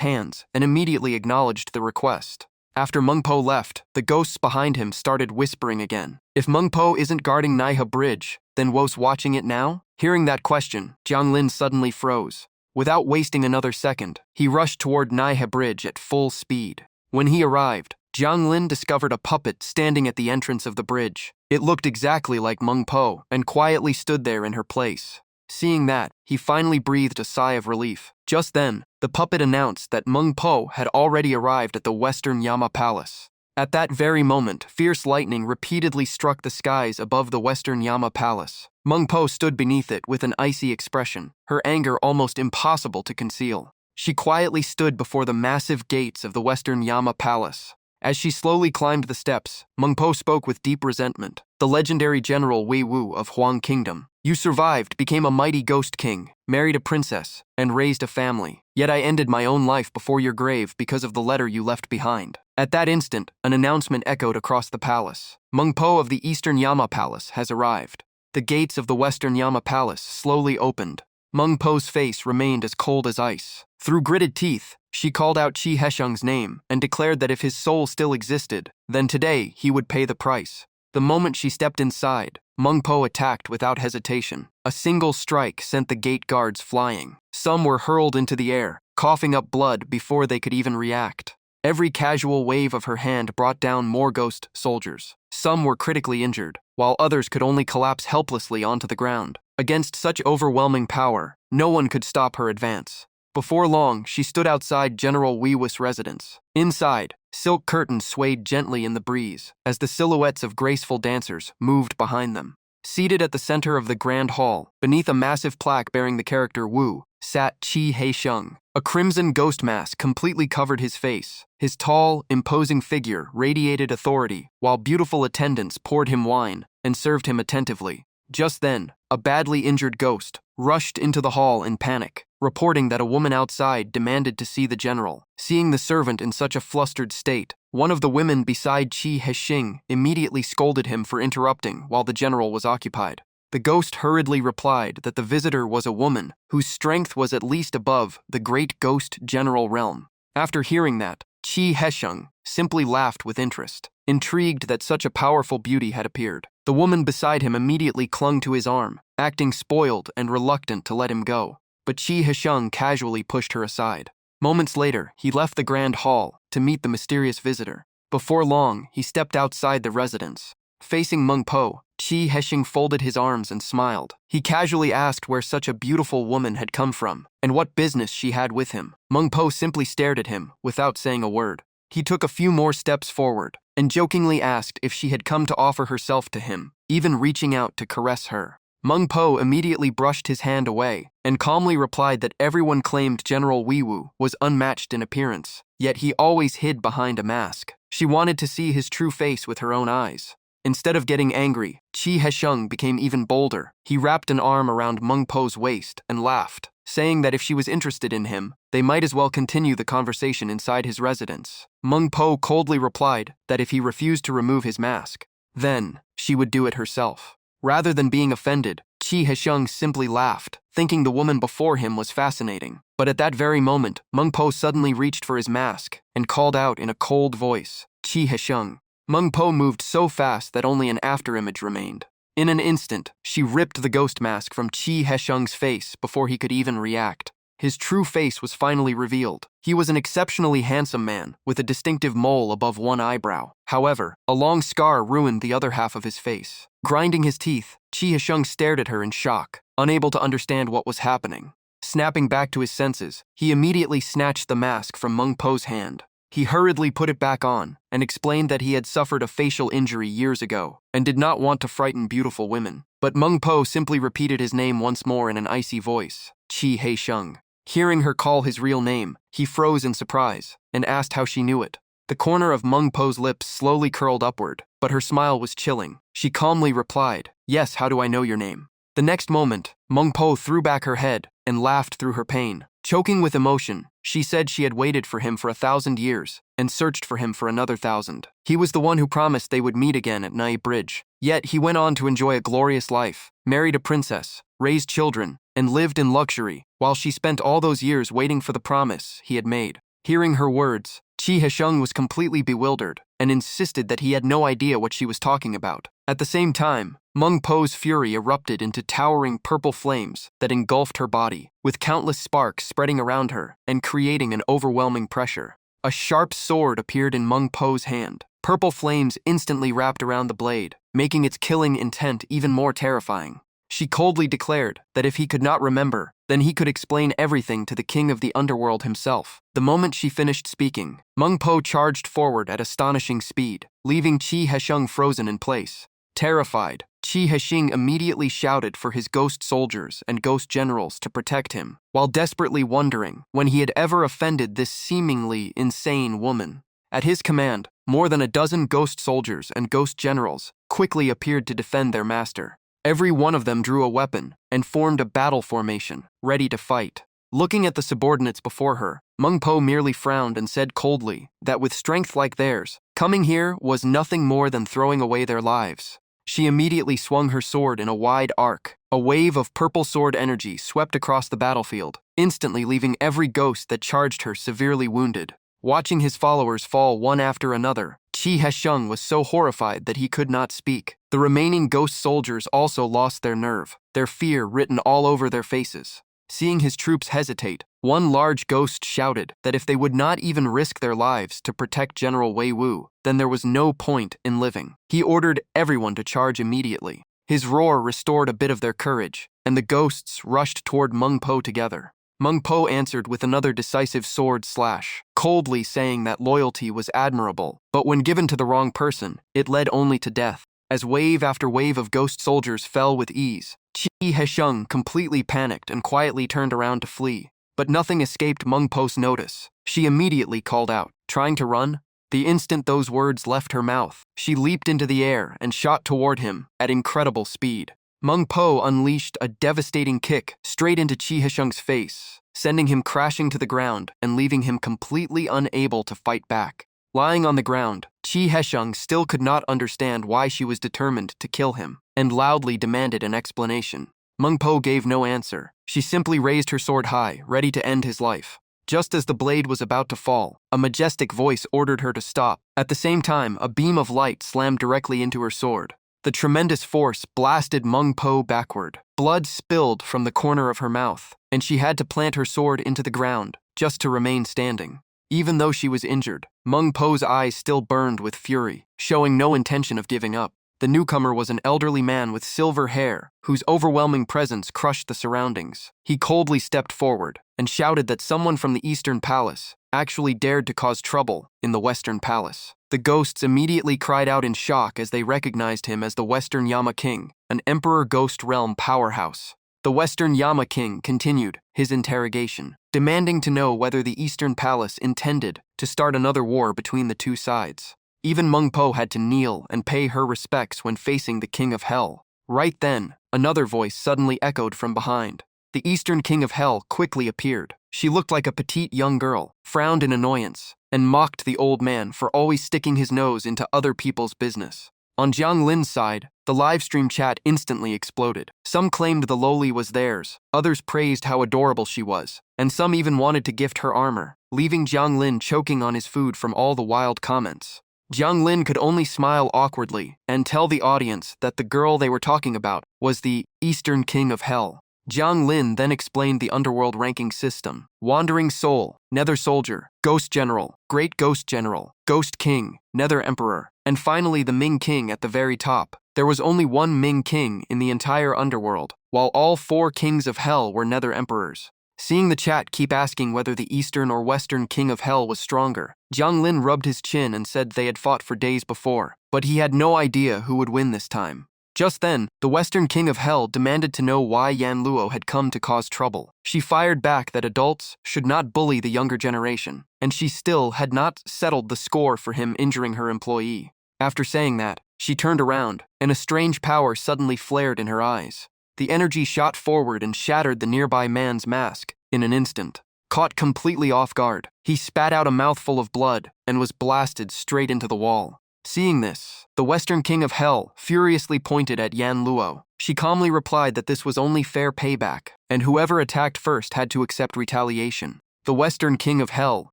hands and immediately acknowledged the request. After Meng Po left, the ghosts behind him started whispering again. If Meng Po isn't guarding Naiha Bridge, then what's watching it now? Hearing that question, Jiang Lin suddenly froze. Without wasting another second, he rushed toward Naiha Bridge at full speed. When he arrived, Jiang Lin discovered a puppet standing at the entrance of the bridge. It looked exactly like Meng Po and quietly stood there in her place. Seeing that, he finally breathed a sigh of relief. Just then, the puppet announced that Meng Po had already arrived at the Western Yama Palace. At that very moment, fierce lightning repeatedly struck the skies above the Western Yama Palace. Meng Po stood beneath it with an icy expression, her anger almost impossible to conceal. She quietly stood before the massive gates of the Western Yama Palace. As she slowly climbed the steps, Meng Po spoke with deep resentment. The legendary general Wei Wu of Huang Kingdom. You survived, became a mighty ghost king, married a princess, and raised a family. Yet I ended my own life before your grave because of the letter you left behind. At that instant, an announcement echoed across the palace. Meng Po of the Eastern Yama Palace has arrived. The gates of the Western Yama Palace slowly opened. Meng Po's face remained as cold as ice. Through gritted teeth, she called out Qi Hesheng's name and declared that if his soul still existed, then today he would pay the price. The moment she stepped inside, Meng Po attacked without hesitation. A single strike sent the gate guards flying. Some were hurled into the air, coughing up blood before they could even react. Every casual wave of her hand brought down more ghost soldiers. Some were critically injured, while others could only collapse helplessly onto the ground. Against such overwhelming power, no one could stop her advance. Before long, she stood outside General Wei Wu's residence. Inside, silk curtains swayed gently in the breeze as the silhouettes of graceful dancers moved behind them. Seated at the center of the grand hall, beneath a massive plaque bearing the character Wu, sat Qi Hesheng. A crimson ghost mask completely covered his face. His tall, imposing figure radiated authority, while beautiful attendants poured him wine and served him attentively. Just then, a badly injured ghost rushed into the hall in panic, reporting that a woman outside demanded to see the general. Seeing the servant in such a flustered state, one of the women beside Qi Hesheng immediately scolded him for interrupting while the general was occupied. The ghost hurriedly replied that the visitor was a woman whose strength was at least above the great ghost general realm. After hearing that, Qi Hesheng simply laughed with interest, intrigued that such a powerful beauty had appeared. The woman beside him immediately clung to his arm, acting spoiled and reluctant to let him go. But Qi Hesheng casually pushed her aside. Moments later, he left the grand hall to meet the mysterious visitor. Before long, he stepped outside the residence. Facing Meng Po, Qi Hesheng folded his arms and smiled. He casually asked where such a beautiful woman had come from and what business she had with him. Meng Po simply stared at him without saying a word. He took a few more steps forward and jokingly asked if she had come to offer herself to him, even reaching out to caress her. Meng Po immediately brushed his hand away and calmly replied that everyone claimed General Wei Wu was unmatched in appearance, yet he always hid behind a mask. She wanted to see his true face with her own eyes. Instead of getting angry, Qi Hesheng became even bolder. He wrapped an arm around Meng Po's waist and laughed, saying that if she was interested in him, they might as well continue the conversation inside his residence. Meng Po coldly replied that if he refused to remove his mask, then she would do it herself. Rather than being offended, Qi Hesheng simply laughed, thinking the woman before him was fascinating. But at that very moment, Meng Po suddenly reached for his mask and called out in a cold voice, "Qi Hesheng." Meng Po moved so fast that only an afterimage remained. In an instant, she ripped the ghost mask from Qi Hesheng's face before he could even react. His true face was finally revealed. He was an exceptionally handsome man, with a distinctive mole above one eyebrow. However, a long scar ruined the other half of his face. Grinding his teeth, Qi Hesheng stared at her in shock. unable to understand what was happening. Snapping back to his senses, he immediately snatched the mask from Meng Po's hand. He hurriedly put it back on and explained that he had suffered a facial injury years ago and did not want to frighten beautiful women. But Meng Po simply repeated his name once more in an icy voice, Qi Heisheng. Hearing her call his real name, he froze in surprise and asked how she knew it. The corner of Meng Po's lips slowly curled upward, but her smile was chilling. She calmly replied, "Yes, how do I know your name?" The next moment, Meng Po threw back her head and laughed through her pain. Choking with emotion, she said she had waited for him for 1,000 years and searched for him for another 1,000. He was the one who promised they would meet again at Nai Bridge. Yet he went on to enjoy a glorious life, married a princess, raised children, and lived in luxury, while she spent all those years waiting for the promise he had made. Hearing her words, Qi Hesheng was completely bewildered and insisted that he had no idea what she was talking about. At the same time, Meng Po's fury erupted into towering purple flames that engulfed her body, with countless sparks spreading around her and creating an overwhelming pressure. A sharp sword appeared in Meng Po's hand. Purple flames instantly wrapped around the blade, making its killing intent even more terrifying. She coldly declared that if he could not remember, then he could explain everything to the king of the underworld himself. The moment she finished speaking, Meng Po charged forward at astonishing speed, leaving Qi Hesheng frozen in place. Terrified, Qi Hesheng immediately shouted for his ghost soldiers and ghost generals to protect him, while desperately wondering when he had ever offended this seemingly insane woman. At his command, more than a dozen ghost soldiers and ghost generals quickly appeared to defend their master. Every one of them drew a weapon and formed a battle formation, ready to fight. Looking at the subordinates before her, Meng Po merely frowned and said coldly that with strength like theirs, coming here was nothing more than throwing away their lives. She immediately swung her sword in a wide arc. A wave of purple sword energy swept across the battlefield, instantly leaving every ghost that charged her severely wounded. Watching his followers fall one after another, Qi Hesheng was so horrified that he could not speak. The remaining ghost soldiers also lost their nerve, their fear written all over their faces. Seeing his troops hesitate, one large ghost shouted that if they would not even risk their lives to protect General Wei Wu, then there was no point in living. He ordered everyone to charge immediately. His roar restored a bit of their courage, and the ghosts rushed toward Meng Po together. Meng Po answered with another decisive sword slash, coldly saying that loyalty was admirable, but when given to the wrong person, it led only to death. As wave after wave of ghost soldiers fell with ease, Qi Hesheng completely panicked and quietly turned around to flee. But nothing escaped Meng Po's notice. She immediately called out, "Trying to run?" The instant those words left her mouth, she leaped into the air and shot toward him at incredible speed. Meng Po unleashed a devastating kick straight into Qi Hesheng's face, sending him crashing to the ground and leaving him completely unable to fight back. Lying on the ground, Qi Hesheng still could not understand why she was determined to kill him, and loudly demanded an explanation. Meng Po gave no answer. She simply raised her sword high, ready to end his life. Just as the blade was about to fall, a majestic voice ordered her to stop. At the same time, a beam of light slammed directly into her sword. The tremendous force blasted Meng Po backward. Blood spilled from the corner of her mouth, and she had to plant her sword into the ground, just to remain standing. Even though she was injured, Meng Po's eyes still burned with fury, showing no intention of giving up. The newcomer was an elderly man with silver hair, whose overwhelming presence crushed the surroundings. He coldly stepped forward and shouted that someone from the Eastern Palace actually dared to cause trouble in the Western Palace. The ghosts immediately cried out in shock as they recognized him as the Western Yama King, an Emperor Ghost Realm powerhouse. The Western Yama King continued his interrogation, demanding to know whether the Eastern Palace intended to start another war between the two sides. Even Meng Po had to kneel and pay her respects when facing the King of Hell. Right then, another voice suddenly echoed from behind. The Eastern King of Hell quickly appeared. She looked like a petite young girl, frowned in annoyance, and mocked the old man for always sticking his nose into other people's business. On Jiang Lin's side, the livestream chat instantly exploded. Some claimed the lowly was theirs, others praised how adorable she was, and some even wanted to gift her armor, leaving Jiang Lin choking on his food from all the wild comments. Jiang Lin could only smile awkwardly and tell the audience that the girl they were talking about was the Eastern King of Hell. Jiang Lin then explained the Underworld ranking system: Wandering Soul, Nether Soldier, Ghost General, Great Ghost General, Ghost King, Nether Emperor, and finally the Ming King at the very top. There was only one Ming King in the entire underworld, while all 4 kings of hell were nether emperors. Seeing the chat keep asking whether the Eastern or Western King of Hell was stronger, Jiang Lin rubbed his chin and said they had fought for days before, but he had no idea who would win this time. Just then, the Western King of Hell demanded to know why Yan Luo had come to cause trouble. She fired back that adults should not bully the younger generation, and she still had not settled the score for him injuring her employee. After saying that, she turned around, and a strange power suddenly flared in her eyes. The energy shot forward and shattered the nearby man's mask in an instant. Caught completely off guard, he spat out a mouthful of blood and was blasted straight into the wall. Seeing this, the Western King of Hell furiously pointed at Yan Luo. She calmly replied that this was only fair payback, and whoever attacked first had to accept retaliation. The Western King of Hell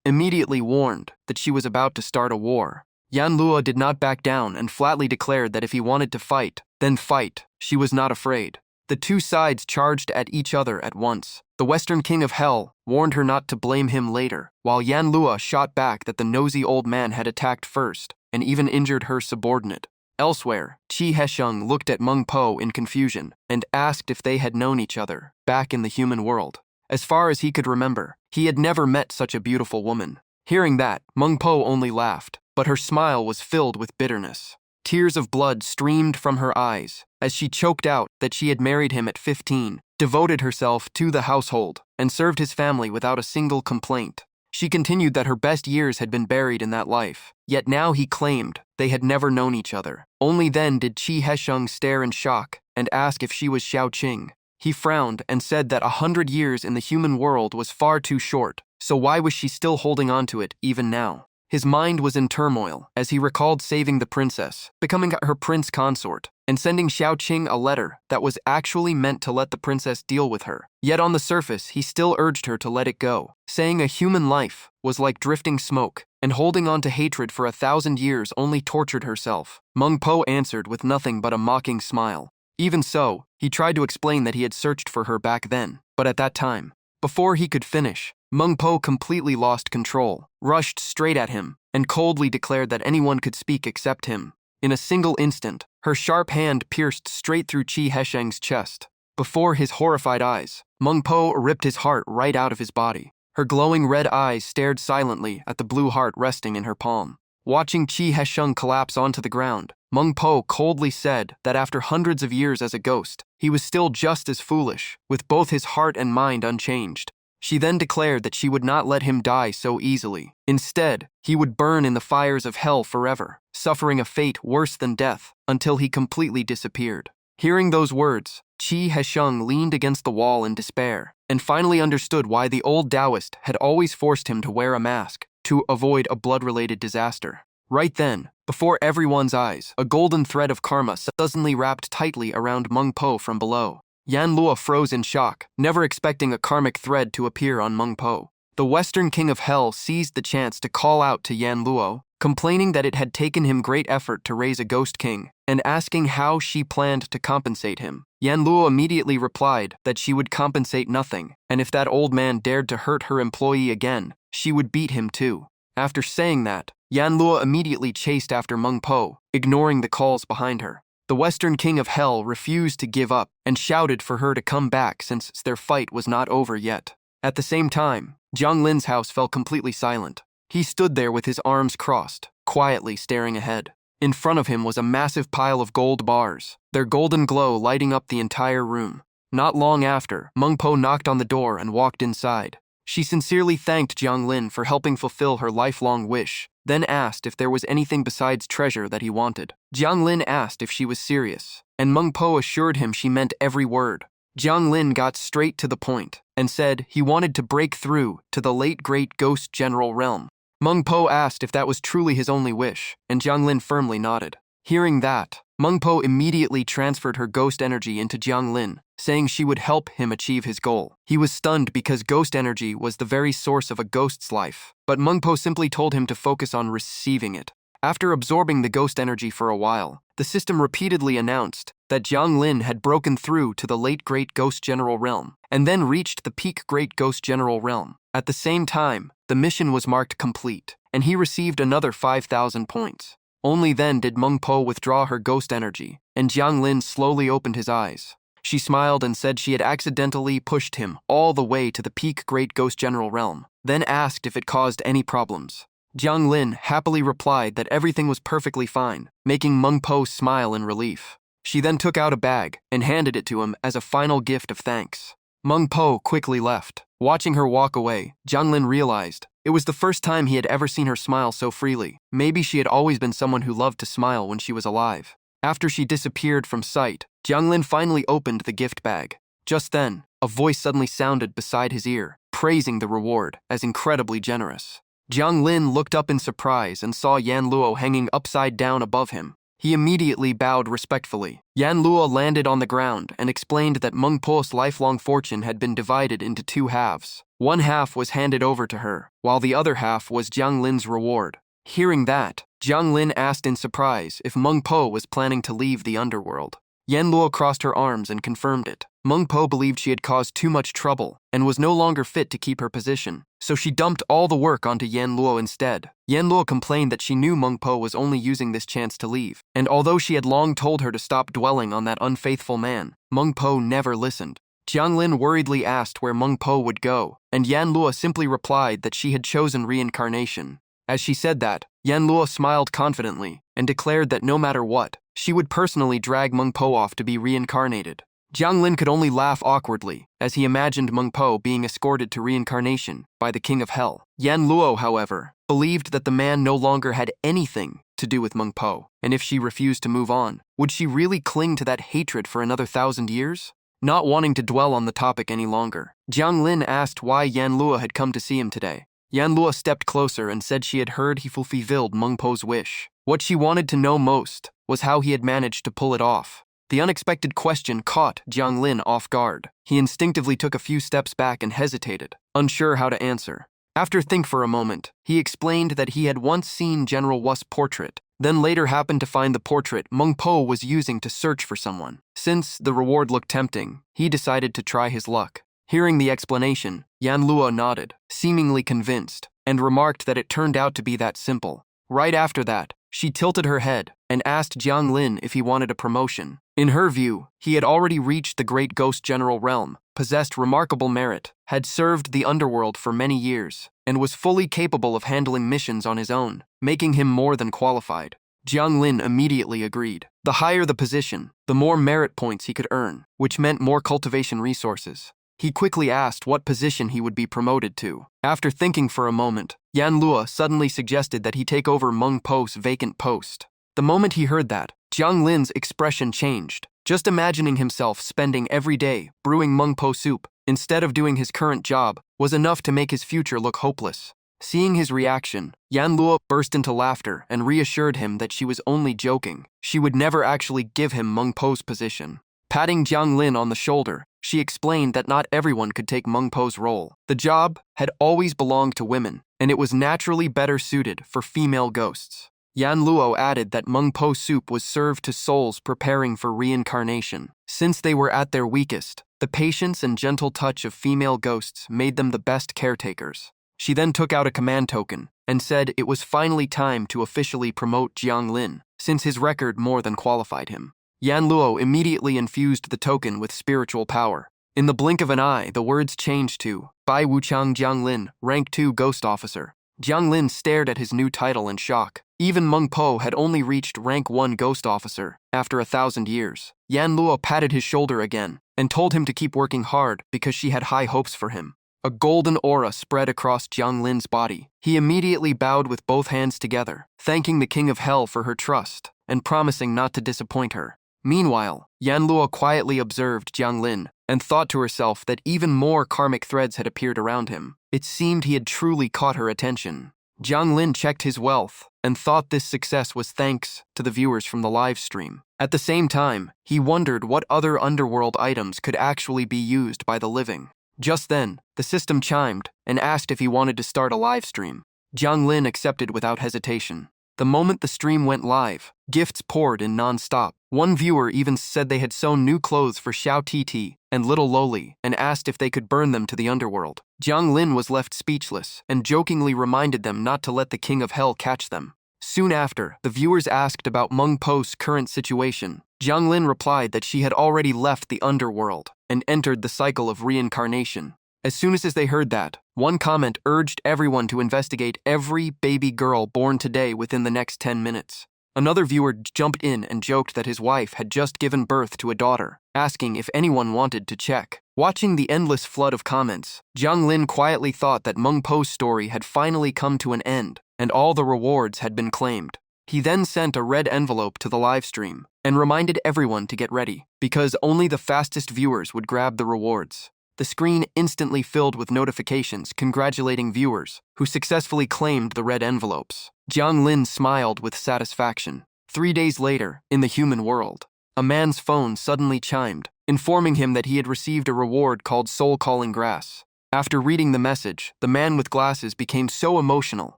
immediately warned that she was about to start a war. Yan Luo did not back down and flatly declared that if he wanted to fight, then fight. She was not afraid. The 2 sides charged at each other at once. The Western King of Hell warned her not to blame him later, while Yan Luo shot back that the nosy old man had attacked first and even injured her subordinate. Elsewhere, Qi Hesheng looked at Meng Po in confusion and asked if they had known each other back in the human world. As far as he could remember, he had never met such a beautiful woman. Hearing that, Meng Po only laughed, but her smile was filled with bitterness. Tears of blood streamed from her eyes as she choked out that she had married him at 15, devoted herself to the household, and served his family without a single complaint. She continued that her best years had been buried in that life, yet now he claimed they had never known each other. Only then did Qi Hesheng stare in shock and ask if she was Xiao Qing. He frowned and said that 100 years in the human world was far too short, so why was she still holding on to it even now? His mind was in turmoil as he recalled saving the princess, becoming her prince consort, and sending Xiao Qing a letter that was actually meant to let the princess deal with her. Yet on the surface, he still urged her to let it go, saying a human life was like drifting smoke, and holding on to hatred for 1,000 years only tortured herself. Meng Po answered with nothing but a mocking smile. Even so, he tried to explain that he had searched for her back then, but at that time, before he could finish, Meng Po completely lost control, rushed straight at him, and coldly declared that anyone could speak except him. In a single instant, her sharp hand pierced straight through Qi Hesheng's chest. Before his horrified eyes, Meng Po ripped his heart right out of his body. Her glowing red eyes stared silently at the blue heart resting in her palm. Watching Qi Hesheng collapse onto the ground, Meng Po coldly said that after hundreds of years as a ghost, he was still just as foolish, with both his heart and mind unchanged. She then declared that she would not let him die so easily. Instead, he would burn in the fires of hell forever, suffering a fate worse than death until he completely disappeared. Hearing those words, Qi Hesheng leaned against the wall in despair and finally understood why the old Taoist had always forced him to wear a mask to avoid a blood-related disaster. Right then, before everyone's eyes, a golden thread of karma suddenly wrapped tightly around Meng Po from below. Yan Luo froze in shock, never expecting a karmic thread to appear on Meng Po. The Western King of Hell seized the chance to call out to Yan Luo, complaining that it had taken him great effort to raise a ghost king, and asking how she planned to compensate him. Yan Luo immediately replied that she would compensate nothing, and if that old man dared to hurt her employee again, she would beat him too. After saying that, Yan Luo immediately chased after Meng Po, ignoring the calls behind her. The Western King of Hell refused to give up and shouted for her to come back since their fight was not over yet. At the same time, Jiang Lin's house fell completely silent. He stood there with his arms crossed, quietly staring ahead. In front of him was a massive pile of gold bars, their golden glow lighting up the entire room. Not long after, Meng Po knocked on the door and walked inside. She sincerely thanked Jiang Lin for helping fulfill her lifelong wish, then asked if there was anything besides treasure that he wanted. Jiang Lin asked if she was serious, and Meng Po assured him she meant every word. Jiang Lin got straight to the point and said he wanted to break through to the late great ghost general realm. Meng Po asked if that was truly his only wish, and Jiang Lin firmly nodded. Hearing that, Meng Po immediately transferred her ghost energy into Jiang Lin, saying she would help him achieve his goal. He was stunned because ghost energy was the very source of a ghost's life, but Meng Po simply told him to focus on receiving it. After absorbing the ghost energy for a while, the system repeatedly announced that Jiang Lin had broken through to the late Great Ghost General Realm, and then reached the peak Great Ghost General Realm. At the same time, the mission was marked complete, and he received another 5,000 points. Only then did Meng Po withdraw her ghost energy, and Jiang Lin slowly opened his eyes. She smiled and said she had accidentally pushed him all the way to the peak Great Ghost General realm, then asked if it caused any problems. Jiang Lin happily replied that everything was perfectly fine, making Meng Po smile in relief. She then took out a bag and handed it to him as a final gift of thanks. Meng Po quickly left. Watching her walk away, Jiang Lin realized it was the first time he had ever seen her smile so freely. Maybe she had always been someone who loved to smile when she was alive. After she disappeared from sight, Jiang Lin finally opened the gift bag. Just then, a voice suddenly sounded beside his ear, praising the reward as incredibly generous. Jiang Lin looked up in surprise and saw Yan Luo hanging upside down above him. He immediately bowed respectfully. Yan Luo landed on the ground and explained that Meng Po's lifelong fortune had been divided into two halves. One half was handed over to her, while the other half was Jiang Lin's reward. Hearing that, Jiang Lin asked in surprise if Meng Po was planning to leave the underworld. Yan Luo crossed her arms and confirmed it. Meng Po believed she had caused too much trouble and was no longer fit to keep her position, so she dumped all the work onto Yan Luo instead. Yan Luo complained that she knew Meng Po was only using this chance to leave, and although she had long told her to stop dwelling on that unfaithful man, Meng Po never listened. Jiang Lin worriedly asked where Meng Po would go, and Yan Luo simply replied that she had chosen reincarnation. As she said that, Yan Luo smiled confidently and declared that no matter what, she would personally drag Meng Po off to be reincarnated. Jiang Lin could only laugh awkwardly as he imagined Meng Po being escorted to reincarnation by the King of Hell. Yan Luo, however, believed that the man no longer had anything to do with Meng Po, and if she refused to move on, would she really cling to that hatred for another 1,000 years? Not wanting to dwell on the topic any longer, Jiang Lin asked why Yan Luo had come to see him today. Yan Luo stepped closer and said she had heard he fulfilled Meng Po's wish. What she wanted to know most was how he had managed to pull it off. The unexpected question caught Jiang Lin off guard. He instinctively took a few steps back and hesitated, unsure how to answer. After think for a moment, he explained that he had once seen General Wu's portrait, then later happened to find the portrait Meng Po was using to search for someone. Since the reward looked tempting, he decided to try his luck. Hearing the explanation, Yan Luo nodded, seemingly convinced, and remarked that it turned out to be that simple. Right after that, she tilted her head and asked Jiang Lin if he wanted a promotion. In her view, he had already reached the Great Ghost General realm, possessed remarkable merit, had served the underworld for many years, and was fully capable of handling missions on his own, making him more than qualified. Jiang Lin immediately agreed. The higher the position, the more merit points he could earn, which meant more cultivation resources. He quickly asked what position he would be promoted to. After thinking for a moment, Yan Luo suddenly suggested that he take over Meng Po's vacant post. The moment he heard that, Jiang Lin's expression changed. Just imagining himself spending every day brewing Meng Po soup instead of doing his current job was enough to make his future look hopeless. Seeing his reaction, Yan Luo burst into laughter and reassured him that she was only joking. She would never actually give him Meng Po's position. Patting Jiang Lin on the shoulder, she explained that not everyone could take Meng Po's role. The job had always belonged to women, and it was naturally better suited for female ghosts. Yan Luo added that Meng Po soup was served to souls preparing for reincarnation. Since they were at their weakest, the patience and gentle touch of female ghosts made them the best caretakers. She then took out a command token and said it was finally time to officially promote Jiang Lin, since his record more than qualified him. Yan Luo immediately infused the token with spiritual power. In the blink of an eye, the words changed to Bai Wuchang Jiang Lin, Rank 2 Ghost Officer. Jiang Lin stared at his new title in shock. Even Meng Po had only reached Rank 1 Ghost Officer after 1,000 years. Yan Luo patted his shoulder again and told him to keep working hard because she had high hopes for him. A golden aura spread across Jiang Lin's body. He immediately bowed with both hands together, thanking the King of Hell for her trust and promising not to disappoint her. Meanwhile, Yan Luo quietly observed Jiang Lin and thought to herself that even more karmic threads had appeared around him. It seemed he had truly caught her attention. Jiang Lin checked his wealth and thought this success was thanks to the viewers from the live stream. At the same time, he wondered what other underworld items could actually be used by the living. Just then, the system chimed and asked if he wanted to start a live stream. Jiang Lin accepted without hesitation. The moment the stream went live, gifts poured in non-stop. One viewer even said they had sewn new clothes for Xiao Titi and Little Loli and asked if they could burn them to the underworld. Jiang Lin was left speechless and jokingly reminded them not to let the King of Hell catch them. Soon after, the viewers asked about Meng Po's current situation. Jiang Lin replied that she had already left the underworld and entered the cycle of reincarnation. As soon as they heard that, one comment urged everyone to investigate every baby girl born today within the next 10 minutes. Another viewer jumped in and joked that his wife had just given birth to a daughter, asking if anyone wanted to check. Watching the endless flood of comments, Jiang Lin quietly thought that Meng Po's story had finally come to an end, and all the rewards had been claimed. He then sent a red envelope to the livestream and reminded everyone to get ready, because only the fastest viewers would grab the rewards. The screen instantly filled with notifications congratulating viewers who successfully claimed the red envelopes. Jiang Lin smiled with satisfaction. 3 days later, in the human world, a man's phone suddenly chimed, informing him that he had received a reward called Soul Calling Grass. After reading the message, the man with glasses became so emotional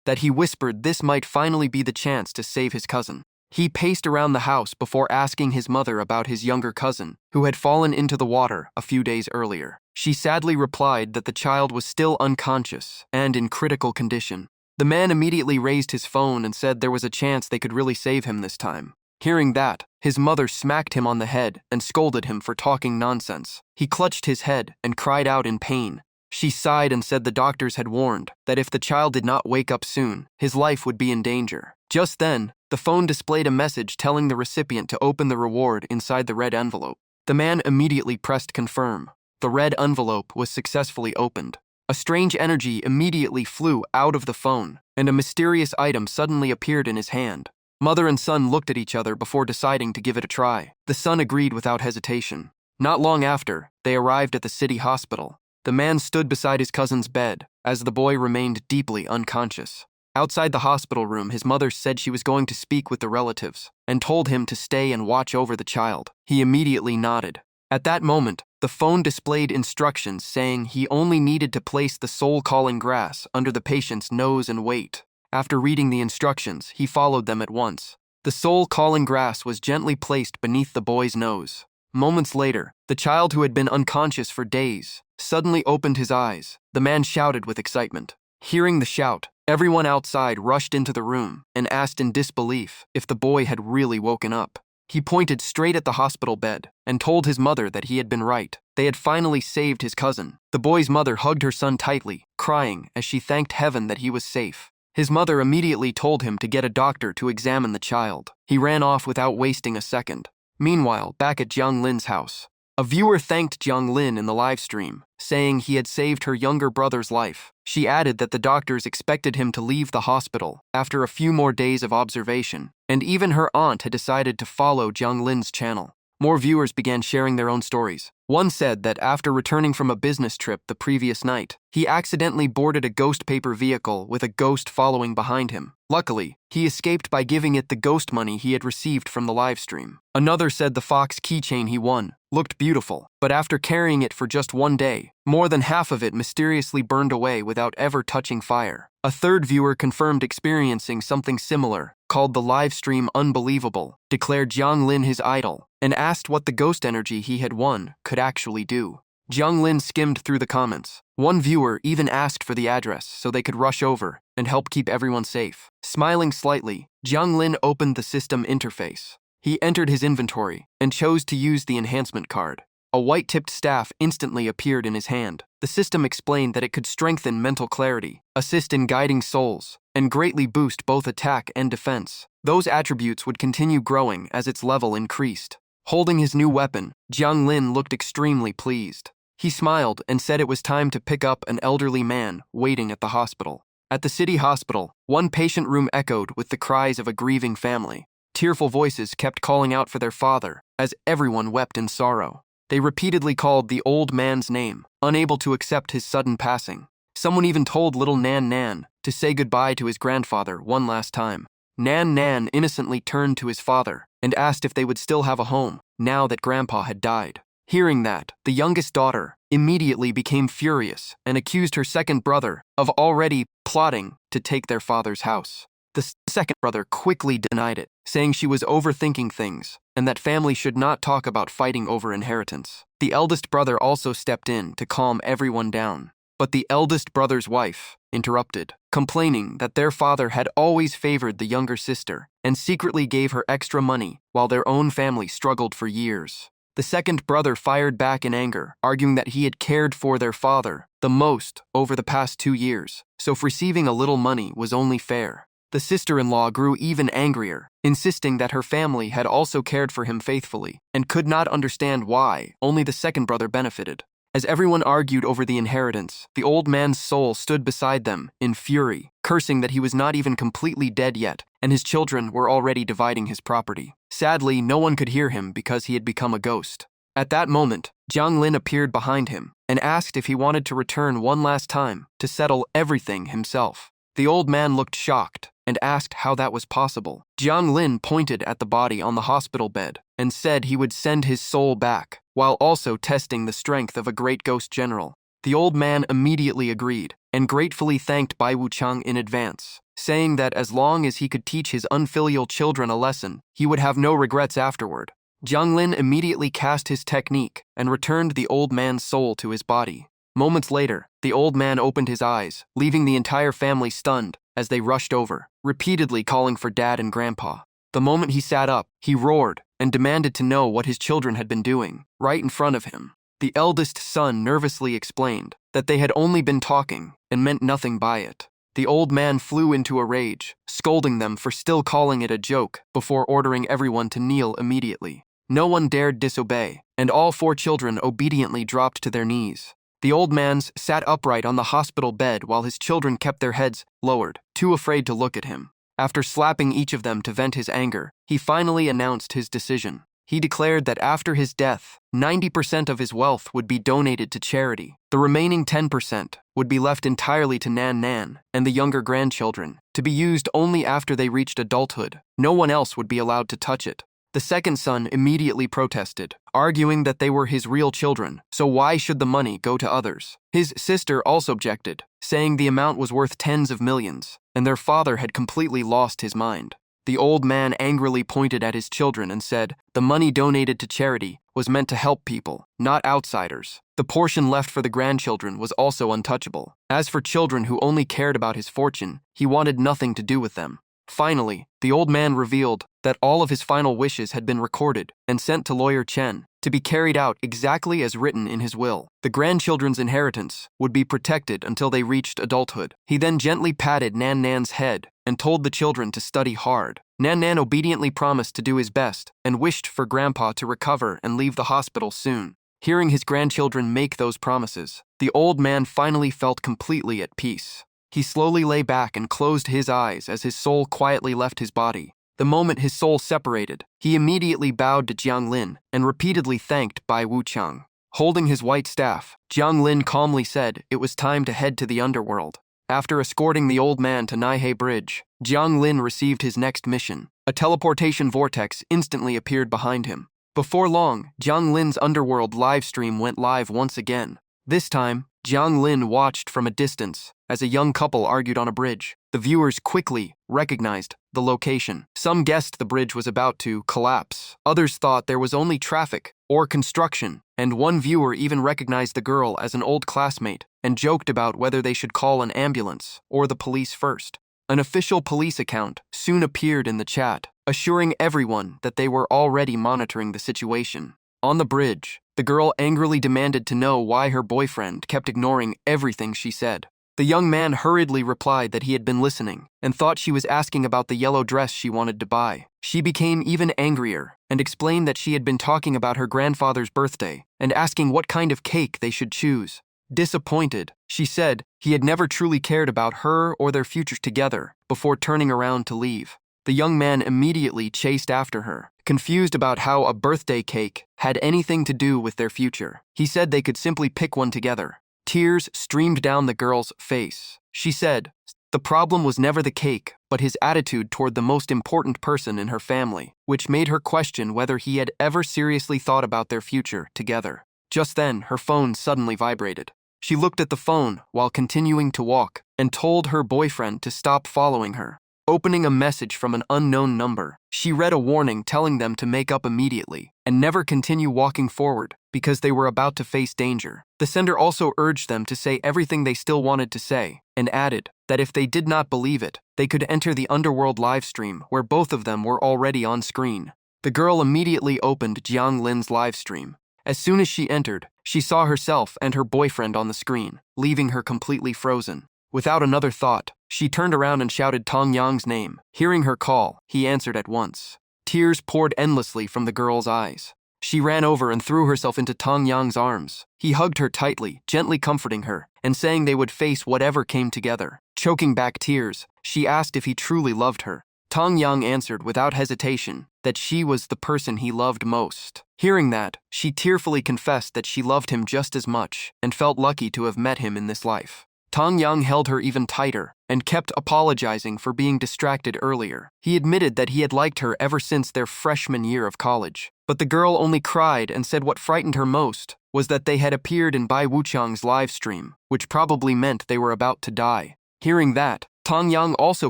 that he whispered this might finally be the chance to save his cousin. He paced around the house before asking his mother about his younger cousin, who had fallen into the water a few days earlier. She sadly replied that the child was still unconscious and in critical condition. The man immediately raised his phone and said there was a chance they could really save him this time. Hearing that, his mother smacked him on the head and scolded him for talking nonsense. He clutched his head and cried out in pain. She sighed and said the doctors had warned that if the child did not wake up soon, his life would be in danger. Just then, the phone displayed a message telling the recipient to open the reward inside the red envelope. The man immediately pressed confirm. The red envelope was successfully opened. A strange energy immediately flew out of the phone, and a mysterious item suddenly appeared in his hand. Mother and son looked at each other before deciding to give it a try. The son agreed without hesitation. Not long after, they arrived at the city hospital. The man stood beside his cousin's bed, as the boy remained deeply unconscious. Outside the hospital room, his mother said she was going to speak with the relatives, and told him to stay and watch over the child. He immediately nodded. At that moment, the phone displayed instructions saying he only needed to place the soul-calling grass under the patient's nose and wait. After reading the instructions, he followed them at once. The soul-calling grass was gently placed beneath the boy's nose. Moments later, the child who had been unconscious for days suddenly opened his eyes. The man shouted with excitement. Hearing the shout, everyone outside rushed into the room and asked in disbelief if the boy had really woken up. He pointed straight at the hospital bed and told his mother that he had been right. They had finally saved his cousin. The boy's mother hugged her son tightly, crying as she thanked heaven that he was safe. His mother immediately told him to get a doctor to examine the child. He ran off without wasting a second. Meanwhile, back at Jiang Lin's house, a viewer thanked Jiang Lin in the live stream, saying he had saved her younger brother's life. She added that the doctors expected him to leave the hospital after a few more days of observation, and even her aunt had decided to follow Jiang Lin's channel. More viewers began sharing their own stories. One said that after returning from a business trip the previous night, he accidentally boarded a ghost paper vehicle with a ghost following behind him. Luckily, he escaped by giving it the ghost money he had received from the live stream. Another said the fox keychain he won looked beautiful, but after carrying it for just 1 day, more than half of it mysteriously burned away without ever touching fire. A third viewer confirmed experiencing something similar, called the live stream unbelievable, declared Jiang Lin his idol, and asked what the ghost energy he had won could actually do. Jiang Lin skimmed through the comments. One viewer even asked for the address so they could rush over and help keep everyone safe. Smiling slightly, Jiang Lin opened the system interface. He entered his inventory and chose to use the enhancement card. A white-tipped staff instantly appeared in his hand. The system explained that it could strengthen mental clarity, assist in guiding souls, and greatly boost both attack and defense. Those attributes would continue growing as its level increased. Holding his new weapon, Jiang Lin looked extremely pleased. He smiled and said it was time to pick up an elderly man waiting at the hospital. At the city hospital, one patient room echoed with the cries of a grieving family. Tearful voices kept calling out for their father, as everyone wept in sorrow. They repeatedly called the old man's name, unable to accept his sudden passing. Someone even told little Nan Nan to say goodbye to his grandfather one last time. Nan Nan innocently turned to his father and asked if they would still have a home now that Grandpa had died. Hearing that, the youngest daughter immediately became furious and accused her second brother of already plotting to take their father's house. The second brother quickly denied it, saying she was overthinking things and that family should not talk about fighting over inheritance. The eldest brother also stepped in to calm everyone down. But the eldest brother's wife interrupted, complaining that their father had always favored the younger sister and secretly gave her extra money while their own family struggled for years. The second brother fired back in anger, arguing that he had cared for their father the most over the past 2 years, so receiving a little money was only fair. The sister-in-law grew even angrier, insisting that her family had also cared for him faithfully and could not understand why only the second brother benefited. As everyone argued over the inheritance, the old man's soul stood beside them in fury, cursing that he was not even completely dead yet, and his children were already dividing his property. Sadly, no one could hear him because he had become a ghost. At that moment, Jiang Lin appeared behind him and asked if he wanted to return one last time to settle everything himself. The old man looked shocked and asked how that was possible. Jiang Lin pointed at the body on the hospital bed and said he would send his soul back, while also testing the strength of a great ghost general. The old man immediately agreed and gratefully thanked Bai Wuchang in advance, saying that as long as he could teach his unfilial children a lesson, he would have no regrets afterward. Jiang Lin immediately cast his technique and returned the old man's soul to his body. Moments later, the old man opened his eyes, leaving the entire family stunned as they rushed over, repeatedly calling for Dad and Grandpa. The moment he sat up, he roared and demanded to know what his children had been doing, right in front of him. The eldest son nervously explained that they had only been talking and meant nothing by it. The old man flew into a rage, scolding them for still calling it a joke before ordering everyone to kneel immediately. No one dared disobey, and all 4 children obediently dropped to their knees. The old man sat upright on the hospital bed while his children kept their heads lowered, too afraid to look at him. After slapping each of them to vent his anger, he finally announced his decision. He declared that after his death, 90% of his wealth would be donated to charity. The remaining 10% would be left entirely to Nan Nan and the younger grandchildren, to be used only after they reached adulthood. No one else would be allowed to touch it. The second son immediately protested, arguing that they were his real children, so why should the money go to others? His sister also objected, saying the amount was worth tens of millions, and their father had completely lost his mind. The old man angrily pointed at his children and said the money donated to charity was meant to help people, not outsiders. The portion left for the grandchildren was also untouchable. As for children who only cared about his fortune, he wanted nothing to do with them. Finally, the old man revealed that all of his final wishes had been recorded and sent to lawyer Chen to be carried out exactly as written in his will. The grandchildren's inheritance would be protected until they reached adulthood. He then gently patted Nan Nan's head and told the children to study hard. Nan Nan obediently promised to do his best and wished for Grandpa to recover and leave the hospital soon. Hearing his grandchildren make those promises, the old man finally felt completely at peace. He slowly lay back and closed his eyes as his soul quietly left his body. The moment his soul separated, he immediately bowed to Jiang Lin and repeatedly thanked Bai Wuchang. Holding his white staff, Jiang Lin calmly said it was time to head to the Underworld. After escorting the old man to Naihei Bridge, Jiang Lin received his next mission. A teleportation vortex instantly appeared behind him. Before long, Jiang Lin's Underworld livestream went live once again. This time, Jiang Lin watched from a distance as a young couple argued on a bridge. The viewers quickly recognized the location. Some guessed the bridge was about to collapse. Others thought there was only traffic or construction, and one viewer even recognized the girl as an old classmate and joked about whether they should call an ambulance or the police first. An official police account soon appeared in the chat, assuring everyone that they were already monitoring the situation. On the bridge, the girl angrily demanded to know why her boyfriend kept ignoring everything she said. The young man hurriedly replied that he had been listening and thought she was asking about the yellow dress she wanted to buy. She became even angrier and explained that she had been talking about her grandfather's birthday and asking what kind of cake they should choose. Disappointed, she said he had never truly cared about her or their futures together before turning around to leave. The young man immediately chased after her, confused about how a birthday cake had anything to do with their future. He said they could simply pick one together. Tears streamed down the girl's face. She said the problem was never the cake, but his attitude toward the most important person in her family, which made her question whether he had ever seriously thought about their future together. Just then, her phone suddenly vibrated. She looked at the phone while continuing to walk and told her boyfriend to stop following her. opening a message from an unknown number. She read a warning telling them to make up immediately and never continue walking forward because they were about to face danger. The sender also urged them to say everything they still wanted to say and added that if they did not believe it, they could enter the Underworld livestream where both of them were already on screen. The girl immediately opened Jiang Lin's livestream. As soon as she entered, she saw herself and her boyfriend on the screen, leaving her completely frozen. Without another thought, she turned around and shouted Tong Yang's name. Hearing her call, he answered at once. Tears poured endlessly from the girl's eyes. She ran over and threw herself into Tong Yang's arms. He hugged her tightly, gently comforting her, and saying they would face whatever came together. Choking back tears, she asked if he truly loved her. Tong Yang answered without hesitation that she was the person he loved most. Hearing that, she tearfully confessed that she loved him just as much and felt lucky to have met him in this life. Tong Yang held her even tighter and kept apologizing for being distracted earlier. He admitted that he had liked her ever since their freshman year of college. But the girl only cried and said what frightened her most was that they had appeared in Bai Wuchang's live stream, which probably meant they were about to die. Hearing that, Tong Yang also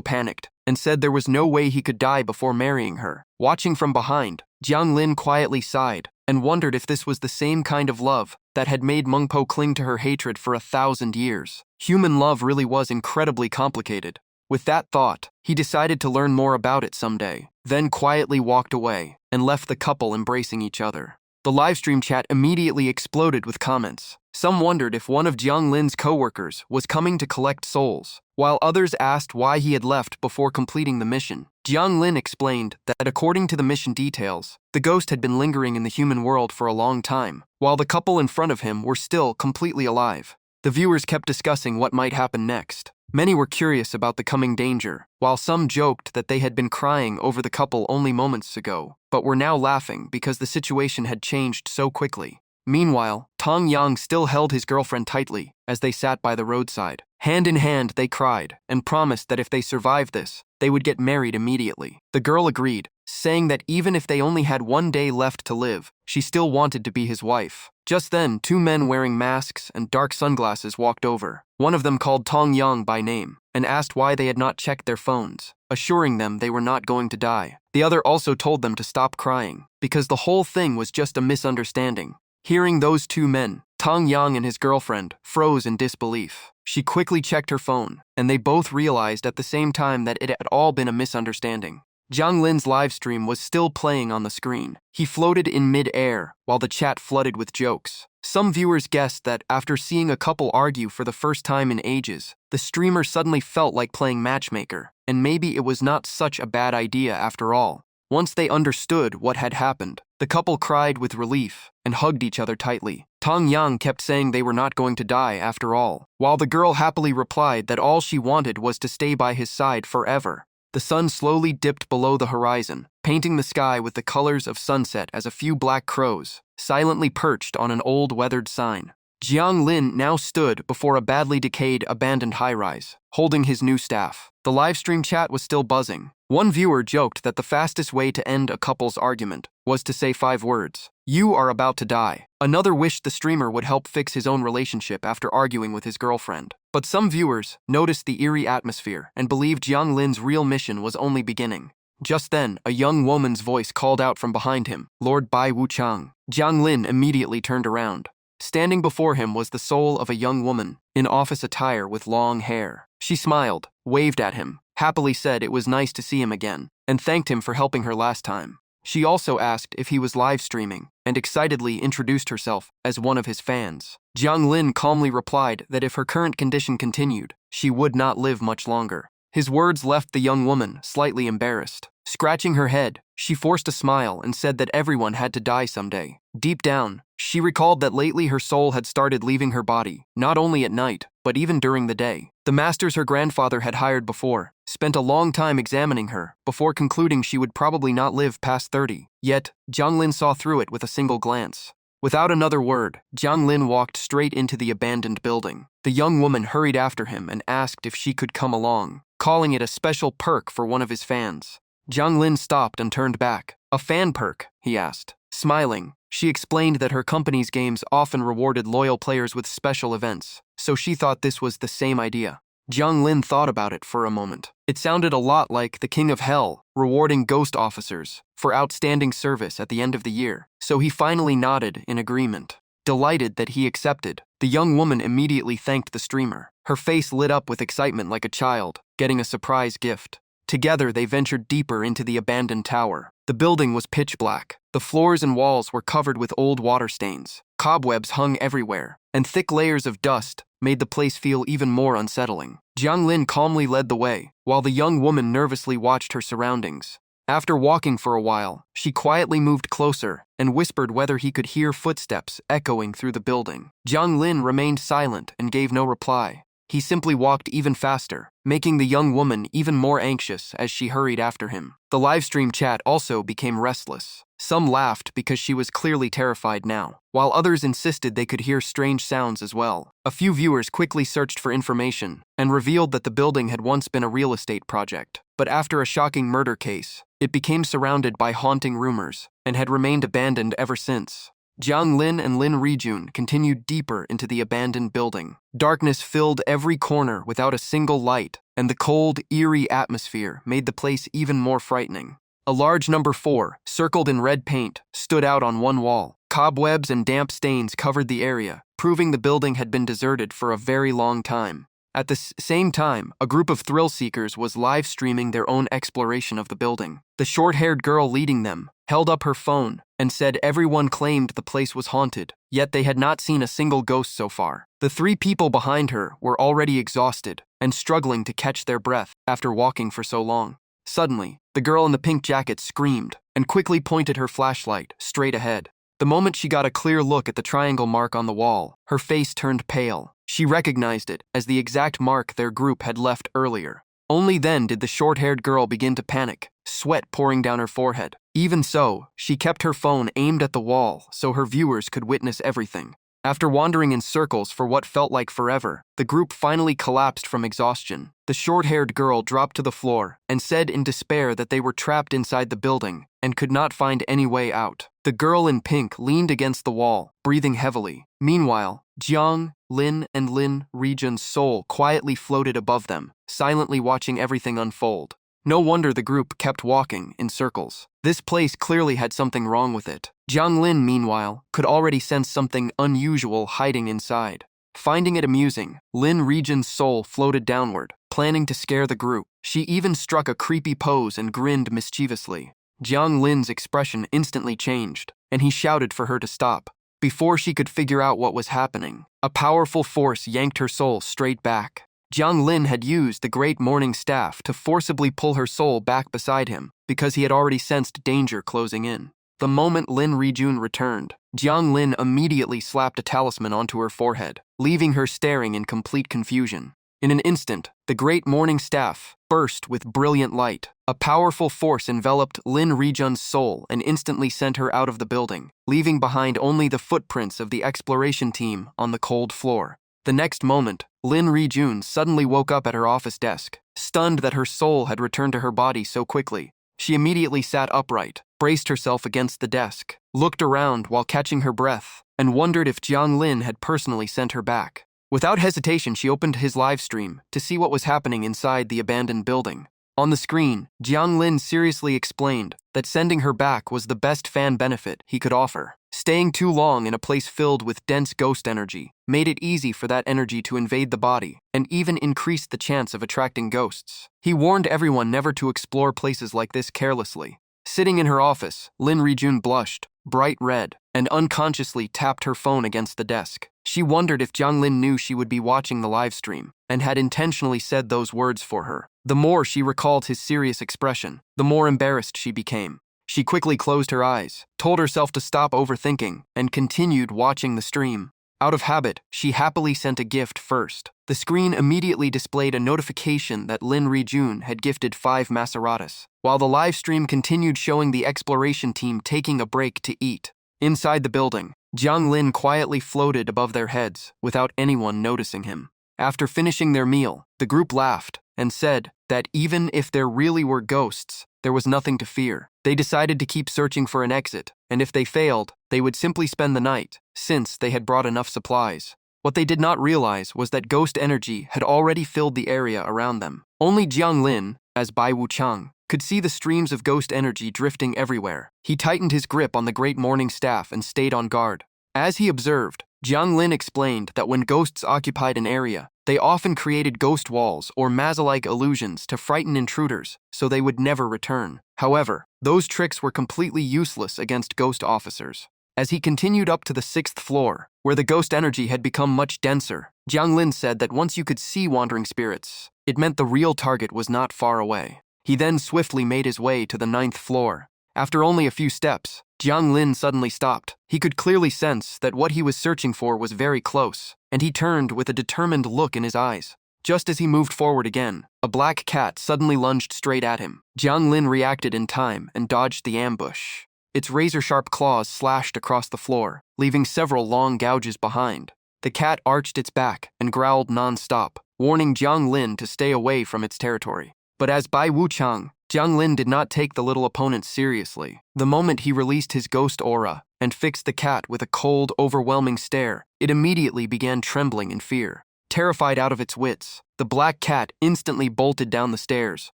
panicked and said there was no way he could die before marrying her. Watching from behind, Jiang Lin quietly sighed and wondered if this was the same kind of love that had made Meng Po cling to her hatred for 1,000 years. Human love really was incredibly complicated. With that thought, he decided to learn more about it someday, then quietly walked away and left the couple embracing each other. The livestream chat immediately exploded with comments. Some wondered if one of Jiang Lin's co-workers was coming to collect souls, while others asked why he had left before completing the mission. Jiang Lin explained that according to the mission details, the ghost had been lingering in the human world for a long time, while the couple in front of him were still completely alive. The viewers kept discussing what might happen next. Many were curious about the coming danger, while some joked that they had been crying over the couple only moments ago, but were now laughing because the situation had changed so quickly. Meanwhile, Tong Yang still held his girlfriend tightly as they sat by the roadside. Hand in hand, they cried and promised that if they survived this, they would get married immediately. The girl agreed, saying that even if they only had one day left to live, she still wanted to be his wife. Just then, two men wearing masks and dark sunglasses walked over. One of them called Tong Yang by name and asked why they had not checked their phones, assuring them they were not going to die. The other also told them to stop crying, because the whole thing was just a misunderstanding. Hearing those two men, Tong Yang and his girlfriend froze in disbelief. She quickly checked her phone, and they both realized at the same time that it had all been a misunderstanding. Jiang Lin's livestream was still playing on the screen. He floated in mid-air, while the chat flooded with jokes. Some viewers guessed that after seeing a couple argue for the first time in ages, the streamer suddenly felt like playing matchmaker, and maybe it was not such a bad idea after all. Once they understood what had happened, the couple cried with relief and hugged each other tightly. Tong Yang kept saying they were not going to die after all, while the girl happily replied that all she wanted was to stay by his side forever. The sun slowly dipped below the horizon, painting the sky with the colors of sunset as a few black crows silently perched on an old weathered sign. Jiang Lin now stood before a badly decayed, abandoned high-rise, holding his new staff. The livestream chat was still buzzing. One viewer joked that the fastest way to end a couple's argument was to say 5 words. You are about to die. Another wished the streamer would help fix his own relationship after arguing with his girlfriend. But some viewers noticed the eerie atmosphere and believed Jiang Lin's real mission was only beginning. Just then, a young woman's voice called out from behind him, Lord Bai Wuchang. Jiang Lin immediately turned around. Standing before him was the soul of a young woman, in office attire with long hair. She smiled, waved at him, happily said it was nice to see him again, and thanked him for helping her last time. She also asked if he was live streaming, and excitedly introduced herself as one of his fans. Jiang Lin calmly replied that if her current condition continued, she would not live much longer. His words left the young woman slightly embarrassed. Scratching her head, she forced a smile and said that everyone had to die someday. Deep down, she recalled that lately her soul had started leaving her body, not only at night, but even during the day. The masters her grandfather had hired before spent a long time examining her before concluding she would probably not live past 30. Yet, Jiang Lin saw through it with a single glance. Without another word, Jiang Lin walked straight into the abandoned building. The young woman hurried after him and asked if she could come along, calling it a special perk for one of his fans. Jiang Lin stopped and turned back. A fan perk, he asked. Smiling, she explained that her company's games often rewarded loyal players with special events, so she thought this was the same idea. Jiang Lin thought about it for a moment. It sounded a lot like the King of Hell rewarding ghost officers for outstanding service at the end of the year, so he finally nodded in agreement. Delighted that he accepted, the young woman immediately thanked the streamer. Her face lit up with excitement like a child, getting a surprise gift. Together, they ventured deeper into the abandoned tower. The building was pitch black. The floors and walls were covered with old water stains. Cobwebs hung everywhere, and thick layers of dust made the place feel even more unsettling. Jiang Lin calmly led the way, while the young woman nervously watched her surroundings. After walking for a while, she quietly moved closer and whispered whether he could hear footsteps echoing through the building. Jiang Lin remained silent and gave no reply. He simply walked even faster, making the young woman even more anxious as she hurried after him. The livestream chat also became restless. Some laughed because she was clearly terrified now, while others insisted they could hear strange sounds as well. A few viewers quickly searched for information and revealed that the building had once been a real estate project. But after a shocking murder case, it became surrounded by haunting rumors and had remained abandoned ever since. Jiang Lin and Lin Rijun continued deeper into the abandoned building. Darkness filled every corner without a single light, and the cold, eerie atmosphere made the place even more frightening. A large number 4, circled in red paint, stood out on one wall. Cobwebs and damp stains covered the area, proving the building had been deserted for a very long time. At the same time, a group of thrill-seekers was live-streaming their own exploration of the building. The short-haired girl leading them held up her phone and said everyone claimed the place was haunted, yet they had not seen a single ghost so far. The 3 people behind her were already exhausted and struggling to catch their breath after walking for so long. Suddenly, the girl in the pink jacket screamed and quickly pointed her flashlight straight ahead. The moment she got a clear look at the triangle mark on the wall, her face turned pale. She recognized it as the exact mark their group had left earlier. Only then did the short-haired girl begin to panic, sweat pouring down her forehead. Even so, she kept her phone aimed at the wall so her viewers could witness everything. After wandering in circles for what felt like forever, the group finally collapsed from exhaustion. The short-haired girl dropped to the floor and said in despair that they were trapped inside the building and could not find any way out. The girl in pink leaned against the wall, breathing heavily. Meanwhile, Jiang, Lin, and Lin Rijun's soul quietly floated above them, silently watching everything unfold. No wonder the group kept walking in circles. This place clearly had something wrong with it. Jiang Lin, meanwhile, could already sense something unusual hiding inside. Finding it amusing, Lin Rijun's soul floated downward, planning to scare the group. She even struck a creepy pose and grinned mischievously. Jiang Lin's expression instantly changed, and he shouted for her to stop. Before she could figure out what was happening, a powerful force yanked her soul straight back. Jiang Lin had used the Great Morning Staff to forcibly pull her soul back beside him because he had already sensed danger closing in. The moment Lin Rijun returned, Jiang Lin immediately slapped a talisman onto her forehead, leaving her staring in complete confusion. In an instant, the Great Morning Staff burst with brilliant light. A powerful force enveloped Lin Rijun's soul and instantly sent her out of the building, leaving behind only the footprints of the exploration team on the cold floor. The next moment, Lin Rijun suddenly woke up at her office desk, stunned that her soul had returned to her body so quickly. She immediately sat upright, braced herself against the desk, looked around while catching her breath, and wondered if Jiang Lin had personally sent her back. Without hesitation, she opened his live stream to see what was happening inside the abandoned building. On the screen, Jiang Lin seriously explained that sending her back was the best fan benefit he could offer. Staying too long in a place filled with dense ghost energy made it easy for that energy to invade the body and even increased the chance of attracting ghosts. He warned everyone never to explore places like this carelessly. Sitting in her office, Lin Rijun blushed, bright red, and unconsciously tapped her phone against the desk. She wondered if Jiang Lin knew she would be watching the live stream and had intentionally said those words for her. The more she recalled his serious expression, the more embarrassed she became. She quickly closed her eyes, told herself to stop overthinking, and continued watching the stream. Out of habit, she happily sent a gift first. The screen immediately displayed a notification that Lin Rijun had gifted 5 maceratas, while the live stream continued showing the exploration team taking a break to eat. Inside the building, Jiang Lin quietly floated above their heads without anyone noticing him. After finishing their meal, the group laughed and said that even if there really were ghosts, there was nothing to fear. They decided to keep searching for an exit, and if they failed, they would simply spend the night, since they had brought enough supplies. What they did not realize was that ghost energy had already filled the area around them. Only Jiang Lin, as Bai Wuchang, could see the streams of ghost energy drifting everywhere. He tightened his grip on the Great Morning Staff and stayed on guard. As he observed, Jiang Lin explained that when ghosts occupied an area, they often created ghost walls or maze-like illusions to frighten intruders so they would never return. However, those tricks were completely useless against ghost officers. As he continued up to the 6th floor, where the ghost energy had become much denser, Jiang Lin said that once you could see wandering spirits, it meant the real target was not far away. He then swiftly made his way to the 9th floor. After only a few steps, Jiang Lin suddenly stopped. He could clearly sense that what he was searching for was very close, and he turned with a determined look in his eyes. Just as he moved forward again, a black cat suddenly lunged straight at him. Jiang Lin reacted in time and dodged the ambush. Its razor-sharp claws slashed across the floor, leaving several long gouges behind. The cat arched its back and growled non-stop, warning Jiang Lin to stay away from its territory. But as Bai Wuchang, Jiang Lin did not take the little opponent seriously. The moment he released his ghost aura and fixed the cat with a cold, overwhelming stare, it immediately began trembling in fear. Terrified out of its wits, the black cat instantly bolted down the stairs,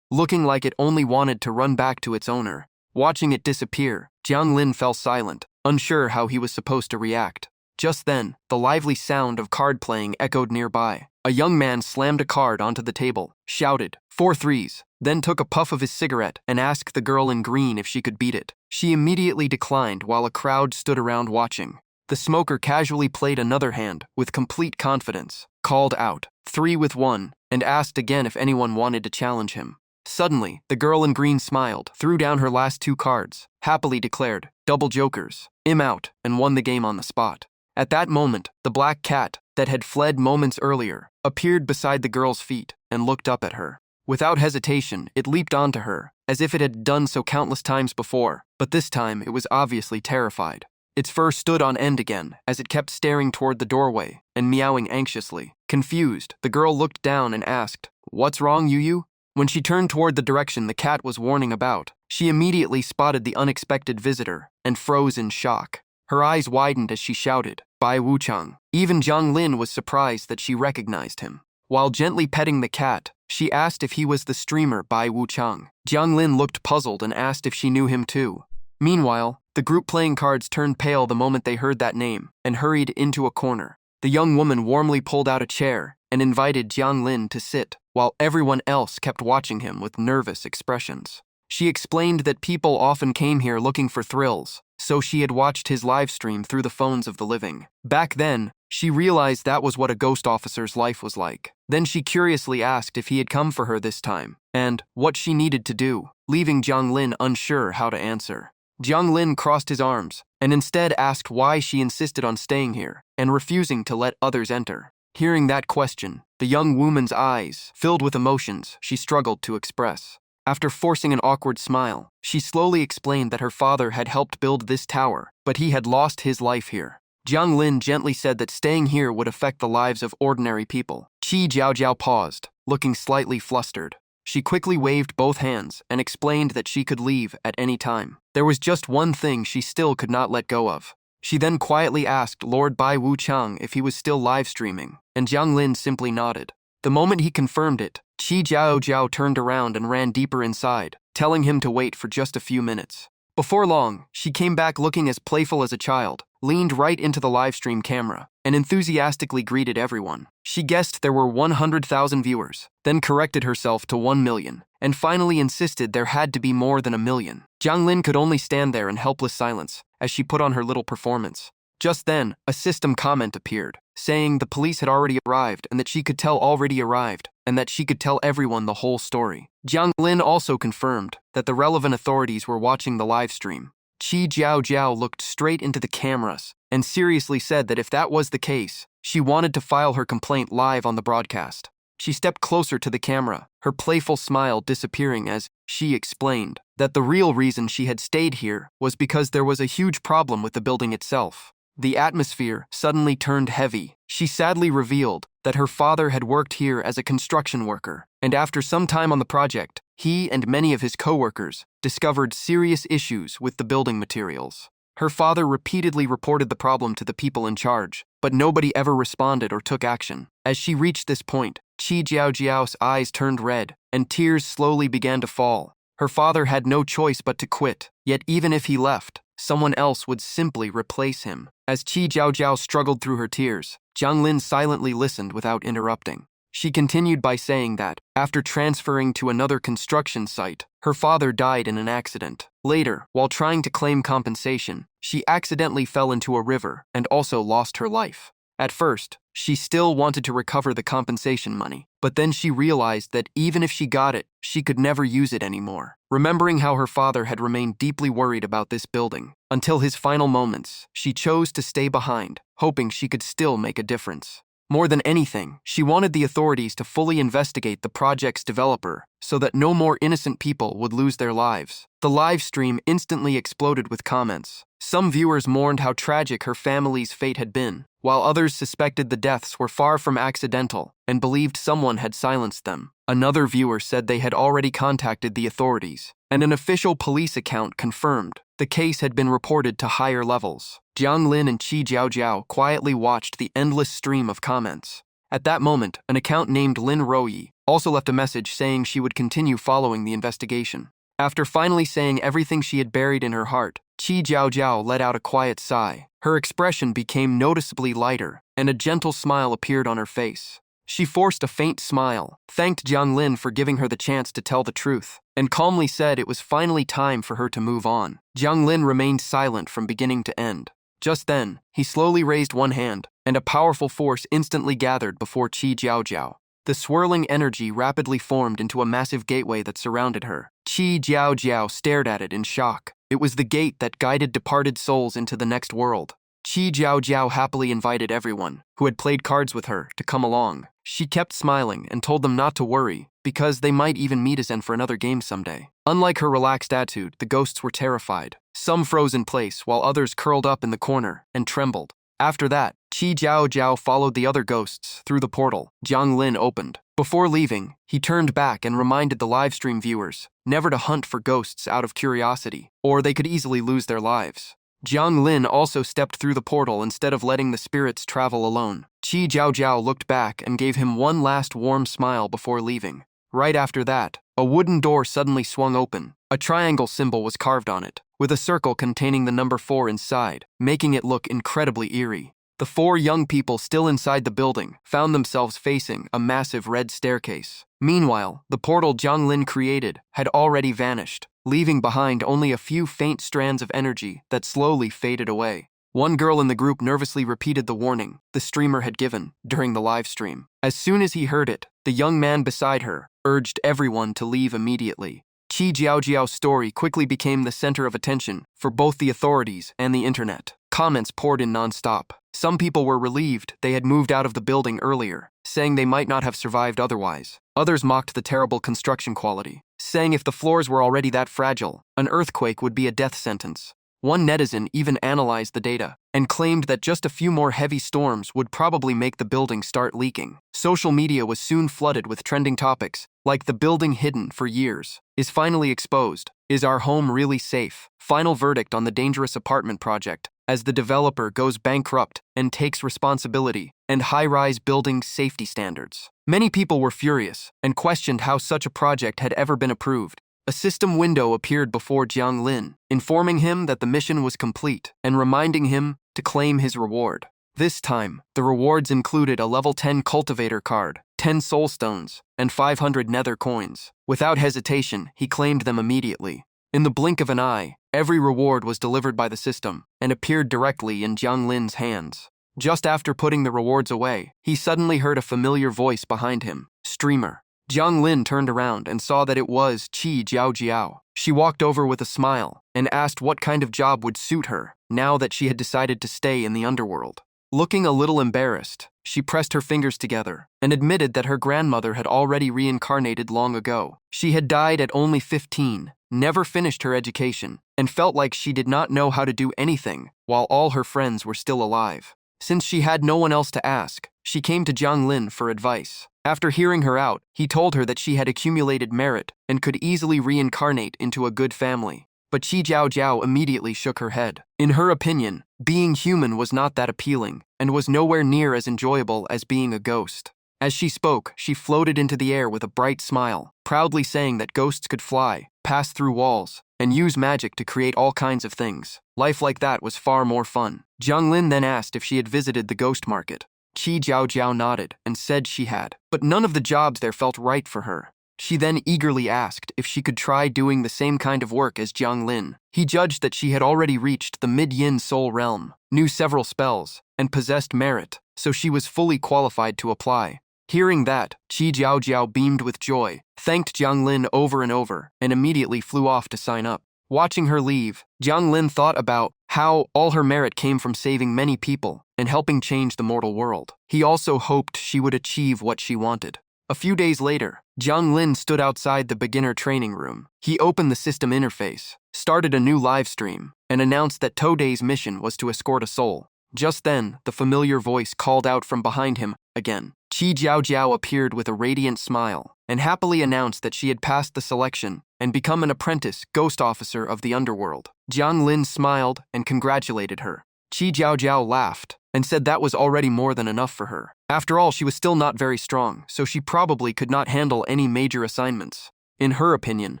looking like it only wanted to run back to its owner. Watching it disappear, Jiang Lin fell silent, unsure how he was supposed to react. Just then, the lively sound of card playing echoed nearby. A young man slammed a card onto the table, shouted, 4 threes, then took a puff of his cigarette and asked the girl in green if she could beat it. She immediately declined while a crowd stood around watching. The smoker casually played another hand with complete confidence, called out, 3 with 1, and asked again if anyone wanted to challenge him. Suddenly, the girl in green smiled, threw down her last 2 cards, happily declared, double jokers, I'm out, and won the game on the spot. At that moment, the black cat, that had fled moments earlier, appeared beside the girl's feet and looked up at her. Without hesitation, it leaped onto her, as if it had done so countless times before, but this time it was obviously terrified. Its fur stood on end again, as it kept staring toward the doorway and meowing anxiously. Confused, the girl looked down and asked, What's wrong, Yu? When she turned toward the direction the cat was warning about, she immediately spotted the unexpected visitor and froze in shock. Her eyes widened as she shouted, Bai Wuchang. Even Jiang Lin was surprised that she recognized him. While gently petting the cat, she asked if he was the streamer Bai Wuchang. Jiang Lin looked puzzled and asked if she knew him too. Meanwhile, the group playing cards turned pale the moment they heard that name and hurried into a corner. The young woman warmly pulled out a chair and invited Jiang Lin to sit, while everyone else kept watching him with nervous expressions. She explained that people often came here looking for thrills, so she had watched his live stream through the phones of the living. Back then, she realized that was what a ghost officer's life was like. Then she curiously asked if he had come for her this time, and what she needed to do, leaving Jiang Lin unsure how to answer. Jiang Lin crossed his arms, and instead asked why she insisted on staying here, and refusing to let others enter. Hearing that question, the young woman's eyes filled with emotions she struggled to express. After forcing an awkward smile, she slowly explained that her father had helped build this tower, but he had lost his life here. Jiang Lin gently said that staying here would affect the lives of ordinary people. Qi Jiaojiao paused, looking slightly flustered. She quickly waved both hands and explained that she could leave at any time. There was just one thing she still could not let go of. She then quietly asked Lord Bai Wuchang if he was still live streaming, and Jiang Lin simply nodded. The moment he confirmed it, Qi Jiaojiao turned around and ran deeper inside, telling him to wait for just a few minutes. Before long, she came back looking as playful as a child, leaned right into the livestream camera, and enthusiastically greeted everyone. She guessed there were 100,000 viewers, then corrected herself to 1 million, and finally insisted there had to be more than 1 million. Jiang Lin could only stand there in helpless silence as she put on her little performance. Just then, a system comment appeared, saying the police had already arrived and that she could tell already arrived, and that she could tell everyone the whole story. Jiang Lin also confirmed that the relevant authorities were watching the live stream. Qi Jiaojiao looked straight into the cameras and seriously said that if that was the case, she wanted to file her complaint live on the broadcast. She stepped closer to the camera, her playful smile disappearing as she explained that the real reason she had stayed here was because there was a huge problem with the building itself. The atmosphere suddenly turned heavy. She sadly revealed that her father had worked here as a construction worker, and after some time on the project, he and many of his co-workers discovered serious issues with the building materials. Her father repeatedly reported the problem to the people in charge, but nobody ever responded or took action. As she reached this point, Qi Jiaojiao's eyes turned red, and tears slowly began to fall. Her father had no choice but to quit, yet even if he left, someone else would simply replace him. As Qi Jiaojiao struggled through her tears, Jiang Lin silently listened without interrupting. She continued by saying that, after transferring to another construction site, her father died in an accident. Later, while trying to claim compensation, she accidentally fell into a river and also lost her life. At first, she still wanted to recover the compensation money, but then she realized that even if she got it, she could never use it anymore. Remembering how her father had remained deeply worried about this building, until his final moments, she chose to stay behind, hoping she could still make a difference. More than anything, she wanted the authorities to fully investigate the project's developer so that no more innocent people would lose their lives. The live stream instantly exploded with comments. Some viewers mourned how tragic her family's fate had been, while others suspected the deaths were far from accidental and believed someone had silenced them. Another viewer said they had already contacted the authorities, and an official police account confirmed the case had been reported to higher levels. Jiang Lin and Qi Jiaojiao quietly watched the endless stream of comments. At that moment, an account named Lin Ruoyi also left a message saying she would continue following the investigation. After finally saying everything she had buried in her heart, Qi Jiaojiao let out a quiet sigh. Her expression became noticeably lighter, and a gentle smile appeared on her face. She forced a faint smile, thanked Jiang Lin for giving her the chance to tell the truth, and calmly said it was finally time for her to move on. Jiang Lin remained silent from beginning to end. Just then, he slowly raised one hand, and a powerful force instantly gathered before Qi Jiaojiao. The swirling energy rapidly formed into a massive gateway that surrounded her. Qi Jiaojiao stared at it in shock. It was the gate that guided departed souls into the next world. Qi Jiaojiao happily invited everyone who had played cards with her to come along. She kept smiling and told them not to worry, because they might even meet again for another game someday. Unlike her relaxed attitude, the ghosts were terrified. Some froze in place, while others curled up in the corner and trembled. After that, Qi Jiaojiao followed the other ghosts through the portal Jiang Lin opened. Before leaving, he turned back and reminded the livestream viewers never to hunt for ghosts out of curiosity, or they could easily lose their lives. Jiang Lin also stepped through the portal instead of letting the spirits travel alone. Qi Jiaojiao looked back and gave him one last warm smile before leaving. Right after that, a wooden door suddenly swung open. A triangle symbol was carved on it, with a circle containing the number 4 inside, making it look incredibly eerie. The 4 young people still inside the building found themselves facing a massive red staircase. Meanwhile, the portal Jiang Lin created had already vanished, leaving behind only a few faint strands of energy that slowly faded away. One girl in the group nervously repeated the warning the streamer had given during the live stream. As soon as he heard it, the young man beside her urged everyone to leave immediately. Qi Jiaojiao's story quickly became the center of attention for both the authorities and the internet. Comments poured in non-stop. Some people were relieved they had moved out of the building earlier, saying they might not have survived otherwise. Others mocked the terrible construction quality, saying if the floors were already that fragile, an earthquake would be a death sentence. One netizen even analyzed the data and claimed that just a few more heavy storms would probably make the building start leaking. Social media was soon flooded with trending topics like the building hidden for years is finally exposed. Is our home really safe? Final verdict on the dangerous apartment project as the developer goes bankrupt and takes responsibility, and high-rise building safety standards. Many people were furious and questioned how such a project had ever been approved. A system window appeared before Jiang Lin, informing him that the mission was complete and reminding him to claim his reward. This time, the rewards included a level 10 cultivator card, 10 soul stones, and 500 nether coins. Without hesitation, he claimed them immediately. In the blink of an eye, every reward was delivered by the system and appeared directly in Jiang Lin's hands. Just after putting the rewards away, he suddenly heard a familiar voice behind him, "Streamer." Jiang Lin turned around and saw that it was Qi Jiaojiao. She walked over with a smile and asked what kind of job would suit her now that she had decided to stay in the underworld. Looking a little embarrassed, she pressed her fingers together and admitted that her grandmother had already reincarnated long ago. She had died at only 15, never finished her education, and felt like she did not know how to do anything while all her friends were still alive. Since she had no one else to ask, she came to Jiang Lin for advice. After hearing her out, he told her that she had accumulated merit and could easily reincarnate into a good family. But Qi Jiaojiao immediately shook her head. In her opinion, Being human was not that appealing, and was nowhere near as enjoyable as being a ghost. As she spoke, she floated into the air with a bright smile, proudly saying that ghosts could fly, pass through walls, and use magic to create all kinds of things. Life like that was far more fun. Jiang Lin then asked if she had visited the ghost market. Qi Jiao nodded and said she had, but none of the jobs there felt right for her. She then eagerly asked if she could try doing the same kind of work as Jiang Lin. He judged that she had already reached the mid-yin soul realm, knew several spells, and possessed merit, so she was fully qualified to apply. Hearing that, Qi Jiao beamed with joy, thanked Jiang Lin over and over, and immediately flew off to sign up. Watching her leave, Jiang Lin thought about how all her merit came from saving many people and helping change the mortal world. He also hoped she would achieve what she wanted. A few days later, Jiang Lin stood outside the beginner training room. He opened the system interface, started a new live stream, and announced that Today's mission was to escort a soul. Just then, the familiar voice called out from behind him again. Qi Jiao appeared with a radiant smile and happily announced that she had passed the selection and become an apprentice ghost officer of the Underworld. Jiang Lin smiled and congratulated her. Qi Jiao laughed and said that was already more than enough for her. After all, she was still not very strong, so she probably could not handle any major assignments. In her opinion,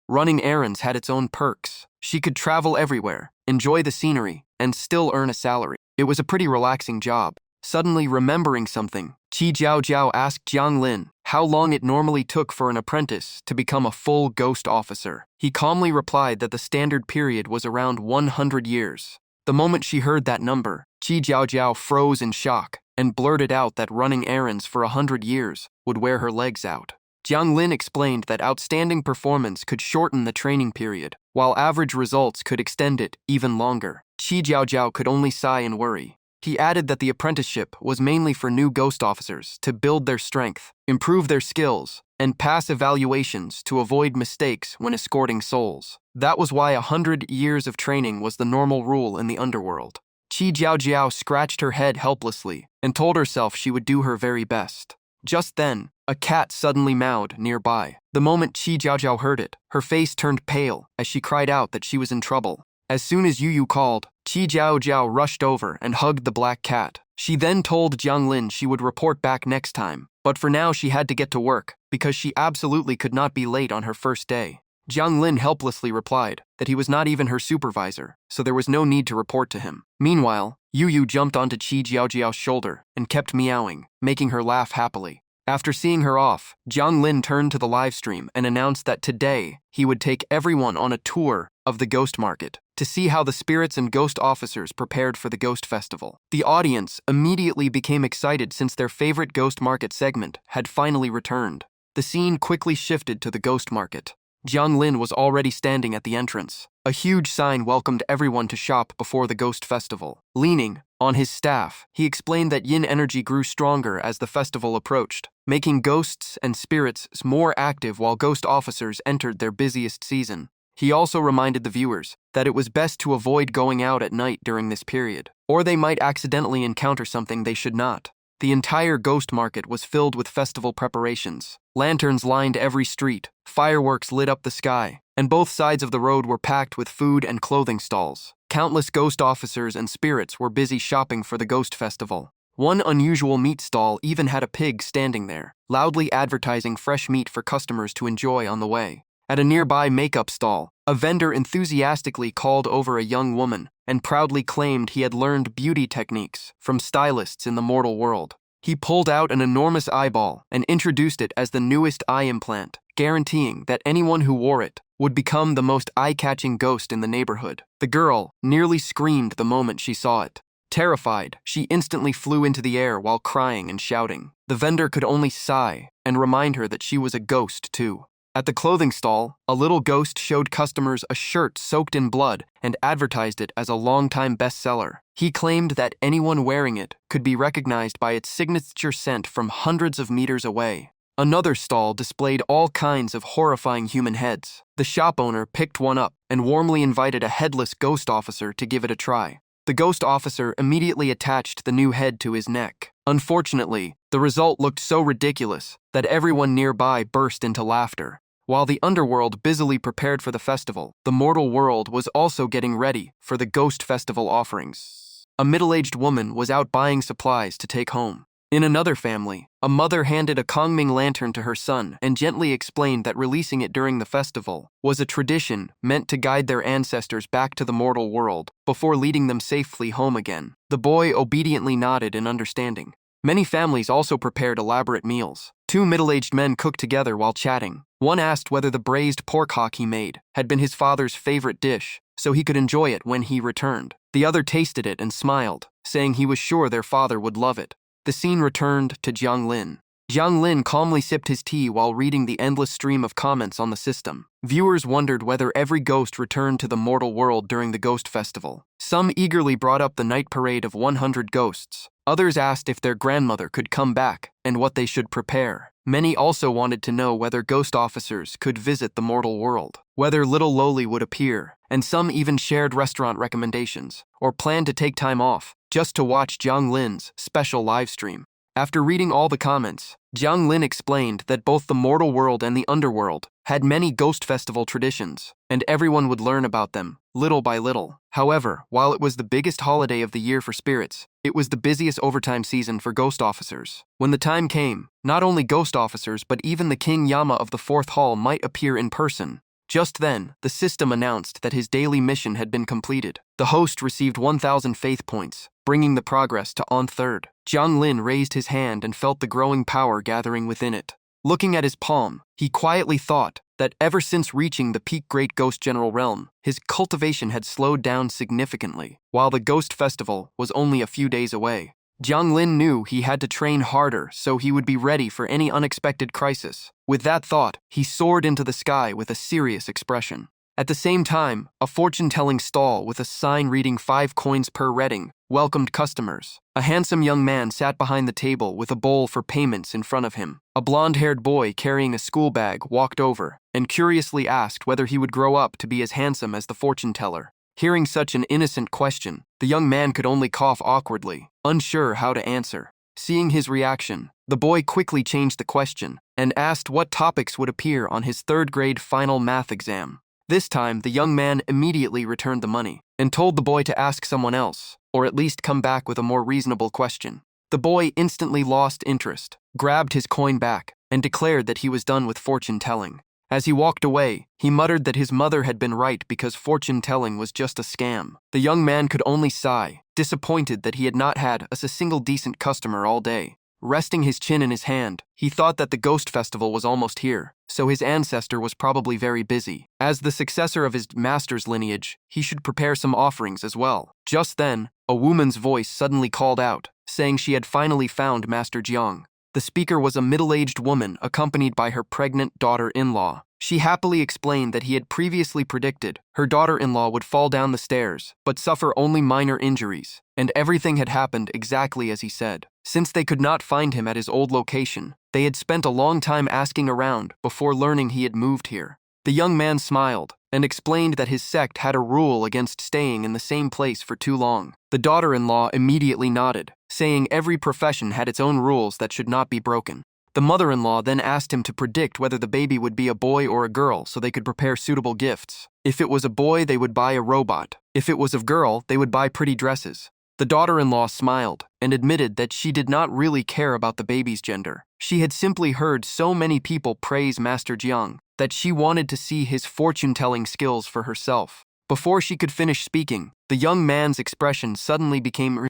running errands had its own perks. She could travel everywhere, enjoy the scenery, and still earn a salary. It was a pretty relaxing job. Suddenly remembering something, Qi Jiao asked Jiang Lin how long it normally took for an apprentice to become a full ghost officer. He calmly replied that the standard period was around 100 years. The moment she heard that number, Qi Jiao froze in shock and blurted out that running errands for 100 years would wear her legs out. Jiang Lin explained that outstanding performance could shorten the training period, while average results could extend it even longer. Qi Jiao could only sigh and worry. He added that the apprenticeship was mainly for new ghost officers to build their strength, improve their skills, and pass evaluations to avoid mistakes when escorting souls. That was why 100 years of training was the normal rule in the Underworld. Qi Jiao scratched her head helplessly and told herself she would do her very best. Just then, a cat suddenly meowed nearby. The moment Qi Jiao heard it, her face turned pale as she cried out that she was in trouble. As soon as Yu called, Qi Jiao rushed over and hugged the black cat. She then told Jiang Lin she would report back next time, but for now she had to get to work because she absolutely could not be late on her first day. Jiang Lin helplessly replied that he was not even her supervisor, so there was no need to report to him. Meanwhile, Yu jumped onto Qi Jiao's shoulder and kept meowing, making her laugh happily. After seeing her off, Jiang Lin turned to the livestream and announced that today he would take everyone on a tour of the ghost market to see how the spirits and ghost officers prepared for the ghost festival. The audience immediately became excited since their favorite ghost market segment had finally returned. The scene quickly shifted to the ghost market. Jiang Lin was already standing at the entrance. A huge sign welcomed everyone to shop before the ghost festival. Leaning on his staff, he explained that yin energy grew stronger as the festival approached, making ghosts and spirits more active while ghost officers entered their busiest season. He also reminded the viewers that it was best to avoid going out at night during this period, or they might accidentally encounter something they should not. The entire ghost market was filled with festival preparations. Lanterns lined every street, fireworks lit up the sky, and both sides of the road were packed with food and clothing stalls. Countless ghost officers and spirits were busy shopping for the ghost festival. One unusual meat stall even had a pig standing there, loudly advertising fresh meat for customers to enjoy on the way. At a nearby makeup stall, a vendor enthusiastically called over a young woman and proudly claimed he had learned beauty techniques from stylists in the mortal world. He pulled out an enormous eyeball and introduced it as the newest eye implant, guaranteeing that anyone who wore it would become the most eye-catching ghost in the neighborhood. The girl nearly screamed the moment she saw it. Terrified, she instantly flew into the air while crying and shouting. The vendor could only sigh and remind her that she was a ghost too. At the clothing stall, a little ghost showed customers a shirt soaked in blood and advertised it as a longtime bestseller. He claimed that anyone wearing it could be recognized by its signature scent from hundreds of meters away. Another stall displayed all kinds of horrifying human heads. The shop owner picked one up and warmly invited a headless ghost officer to give it a try. The ghost officer immediately attached the new head to his neck. Unfortunately, the result looked so ridiculous that everyone nearby burst into laughter. While the Underworld busily prepared for the festival, the mortal world was also getting ready for the ghost festival offerings. a middle-aged woman was out buying supplies to take home. In another family, a mother handed a Kongming lantern to her son and gently explained that releasing it during the festival was a tradition meant to guide their ancestors back to the mortal world before leading them safely home again. The boy obediently nodded in understanding. Many families also prepared elaborate meals. Two middle-aged men cooked together while chatting. One asked whether the braised pork hock he made had been his father's favorite dish, so he could enjoy it when he returned. The other tasted it and smiled, saying he was sure their father would love it. The scene returned to Jiang Lin. Jiang Lin calmly sipped his tea while reading the endless stream of comments on the system. Viewers wondered whether every ghost returned to the mortal world during the Ghost Festival. Some eagerly brought up the night parade of 100 ghosts. Others asked if their grandmother could come back and what they should prepare. Many also wanted to know whether ghost officers could visit the mortal world, whether little Loli would appear, and some even shared restaurant recommendations or planned to take time off just to watch Jiang Lin's special live stream. After reading all the comments, Jiang Lin explained that both the mortal world and the underworld had many ghost festival traditions, and everyone would learn about them, little by little. However, while it was the biggest holiday of the year for spirits, it was the busiest overtime season for ghost officers. When the time came, not only ghost officers but even the King Yama of the 4th Hall might appear in person. Just then, the system announced that his daily mission had been completed. The host received 1,000 faith points, bringing the progress to on 3rd. Jiang Lin raised his hand and felt the growing power gathering within it. Looking at his palm, he quietly thought that ever since reaching the peak Great Ghost General realm, his cultivation had slowed down significantly, while the Ghost Festival was only a few days away. Jiang Lin knew he had to train harder so he would be ready for any unexpected crisis. With that thought, he soared into the sky with a serious expression. At the same time, a fortune-telling stall with a sign reading 5 coins per reading welcomed customers. A handsome young man sat behind the table with a bowl for payments in front of him. A blonde-haired boy carrying a school bag walked over and curiously asked whether he would grow up to be as handsome as the fortune teller. Hearing such an innocent question, the young man could only cough awkwardly, unsure how to answer. Seeing his reaction, the boy quickly changed the question and asked what topics would appear on his 3rd grade final math exam. This time, the young man immediately returned the money and told the boy to ask someone else, or at least come back with a more reasonable question. The boy instantly lost interest, grabbed his coin back, and declared that he was done with fortune-telling. As he walked away, he muttered that his mother had been right because fortune-telling was just a scam. The young man could only sigh, disappointed that he had not had a single decent customer all day. Resting his chin in his hand, he thought that the Ghost Festival was almost here, so his ancestor was probably very busy. As the successor of his master's lineage, he should prepare some offerings as well. Just then, a woman's voice suddenly called out, saying she had finally found Master Jiang. The speaker was a middle-aged woman accompanied by her pregnant daughter-in-law. She happily explained that he had previously predicted her daughter-in-law would fall down the stairs, but suffer only minor injuries, and everything had happened exactly as he said. Since they could not find him at his old location, they had spent a long time asking around before learning he had moved here. The young man smiled and explained that his sect had a rule against staying in the same place for too long. The daughter-in-law immediately nodded, saying every profession had its own rules that should not be broken. The mother-in-law then asked him to predict whether the baby would be a boy or a girl so they could prepare suitable gifts. If it was a boy, they would buy a robot. If it was a girl, they would buy pretty dresses. The daughter-in-law smiled and admitted that she did not really care about the baby's gender. She had simply heard so many people praise Master Jiang that she wanted to see his fortune-telling skills for herself. Before she could finish speaking, the young man's expression suddenly became...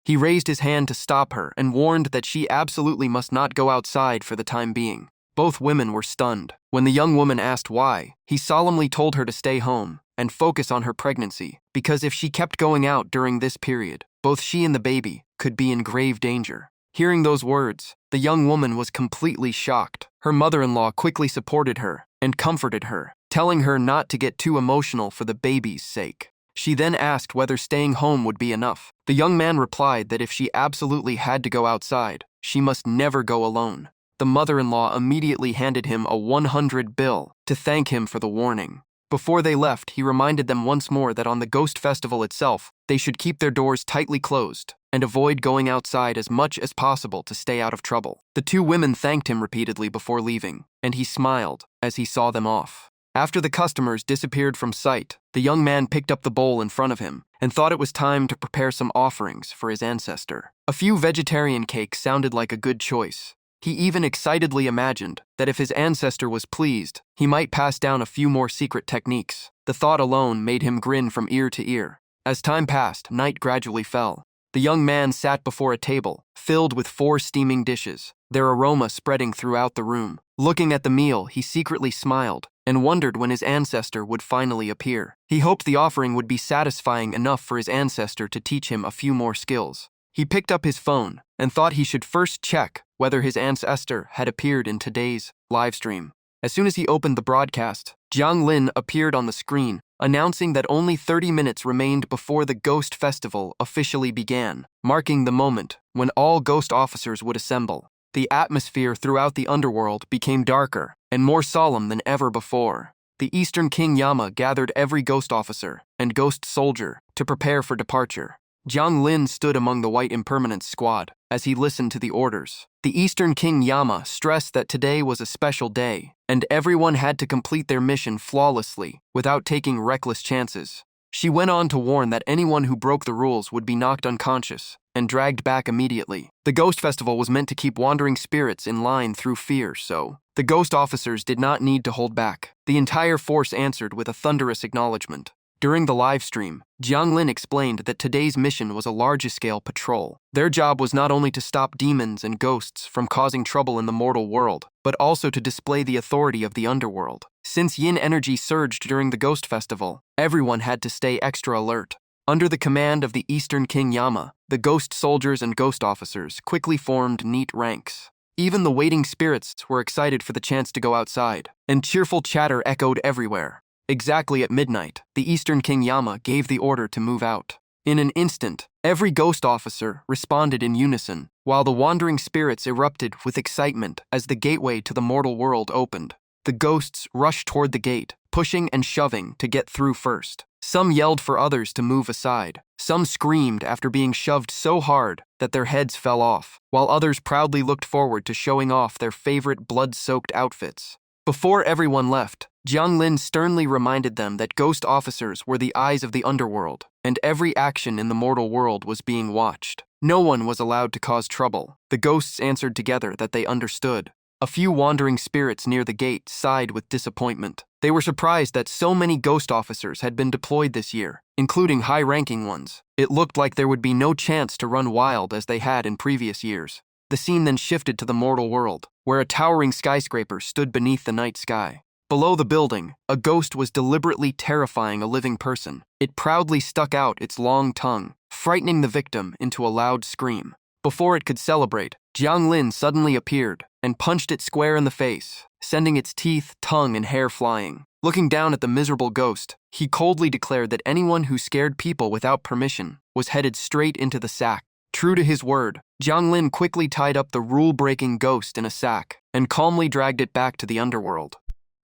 He raised his hand to stop her and warned that she absolutely must not go outside for the time being. Both women were stunned. When the young woman asked why, he solemnly told her to stay home and focus on her pregnancy, because if she kept going out during this period, both she and the baby could be in grave danger. Hearing those words, the young woman was completely shocked. Her mother-in-law quickly supported her and comforted her, telling her not to get too emotional for the baby's sake. She then asked whether staying home would be enough. The young man replied that if she absolutely had to go outside, she must never go alone. The mother-in-law immediately handed him a 100 bill to thank him for the warning. Before they left, he reminded them once more that on the Ghost Festival itself, they should keep their doors tightly closed and avoid going outside as much as possible to stay out of trouble. The two women thanked him repeatedly before leaving, and he smiled as he saw them off. After the customers disappeared from sight, the young man picked up the bowl in front of him and thought it was time to prepare some offerings for his ancestor. A few vegetarian cakes sounded like a good choice. He even excitedly imagined that if his ancestor was pleased, he might pass down a few more secret techniques. The thought alone made him grin from ear to ear. As time passed, night gradually fell. The young man sat before a table, filled with 4 steaming dishes, their aroma spreading throughout the room. Looking at the meal, he secretly smiled and wondered when his ancestor would finally appear. He hoped the offering would be satisfying enough for his ancestor to teach him a few more skills. He picked up his phone and thought he should first check whether his ancestor had appeared in today's live stream. As soon as he opened the broadcast, Jiang Lin appeared on the screen, announcing that only 30 minutes remained before the Ghost Festival officially began, marking the moment when all ghost officers would assemble. The atmosphere throughout the underworld became darker and more solemn than ever before. The Eastern King Yama gathered every ghost officer and ghost soldier to prepare for departure. Jiang Lin stood among the White Impermanence squad as he listened to the orders. The Eastern King Yama stressed that today was a special day, and everyone had to complete their mission flawlessly without taking reckless chances. She went on to warn that anyone who broke the rules would be knocked unconscious and dragged back immediately. The Ghost Festival was meant to keep wandering spirits in line through fear, so the ghost officers did not need to hold back. The entire force answered with a thunderous acknowledgement. During the live stream, Jiang Lin explained that today's mission was a large-scale patrol. Their job was not only to stop demons and ghosts from causing trouble in the mortal world, but also to display the authority of the underworld. Since yin energy surged during the Ghost Festival, everyone had to stay extra alert. Under the command of the Eastern King Yama, the ghost soldiers and ghost officers quickly formed neat ranks. Even the waiting spirits were excited for the chance to go outside, and cheerful chatter echoed everywhere. Exactly at midnight, the Eastern King Yama gave the order to move out. In an instant, every ghost officer responded in unison, while the wandering spirits erupted with excitement as the gateway to the mortal world opened. The ghosts rushed toward the gate, pushing and shoving to get through first. Some yelled for others to move aside. Some screamed after being shoved so hard that their heads fell off, while others proudly looked forward to showing off their favorite blood-soaked outfits. Before everyone left, Jiang Lin sternly reminded them that ghost officers were the eyes of the underworld, and every action in the mortal world was being watched. No one was allowed to cause trouble. The ghosts answered together that they understood. A few wandering spirits near the gate sighed with disappointment. They were surprised that so many ghost officers had been deployed this year, including high-ranking ones. It looked like there would be no chance to run wild as they had in previous years. The scene then shifted to the mortal world, where a towering skyscraper stood beneath the night sky. Below the building, a ghost was deliberately terrifying a living person. It proudly stuck out its long tongue, frightening the victim into a loud scream. Before it could celebrate, Jiang Lin suddenly appeared and punched it square in the face, sending its teeth, tongue, and hair flying. Looking down at the miserable ghost, he coldly declared that anyone who scared people without permission was headed straight into the sack. True to his word, Jiang Lin quickly tied up the rule-breaking ghost in a sack and calmly dragged it back to the underworld.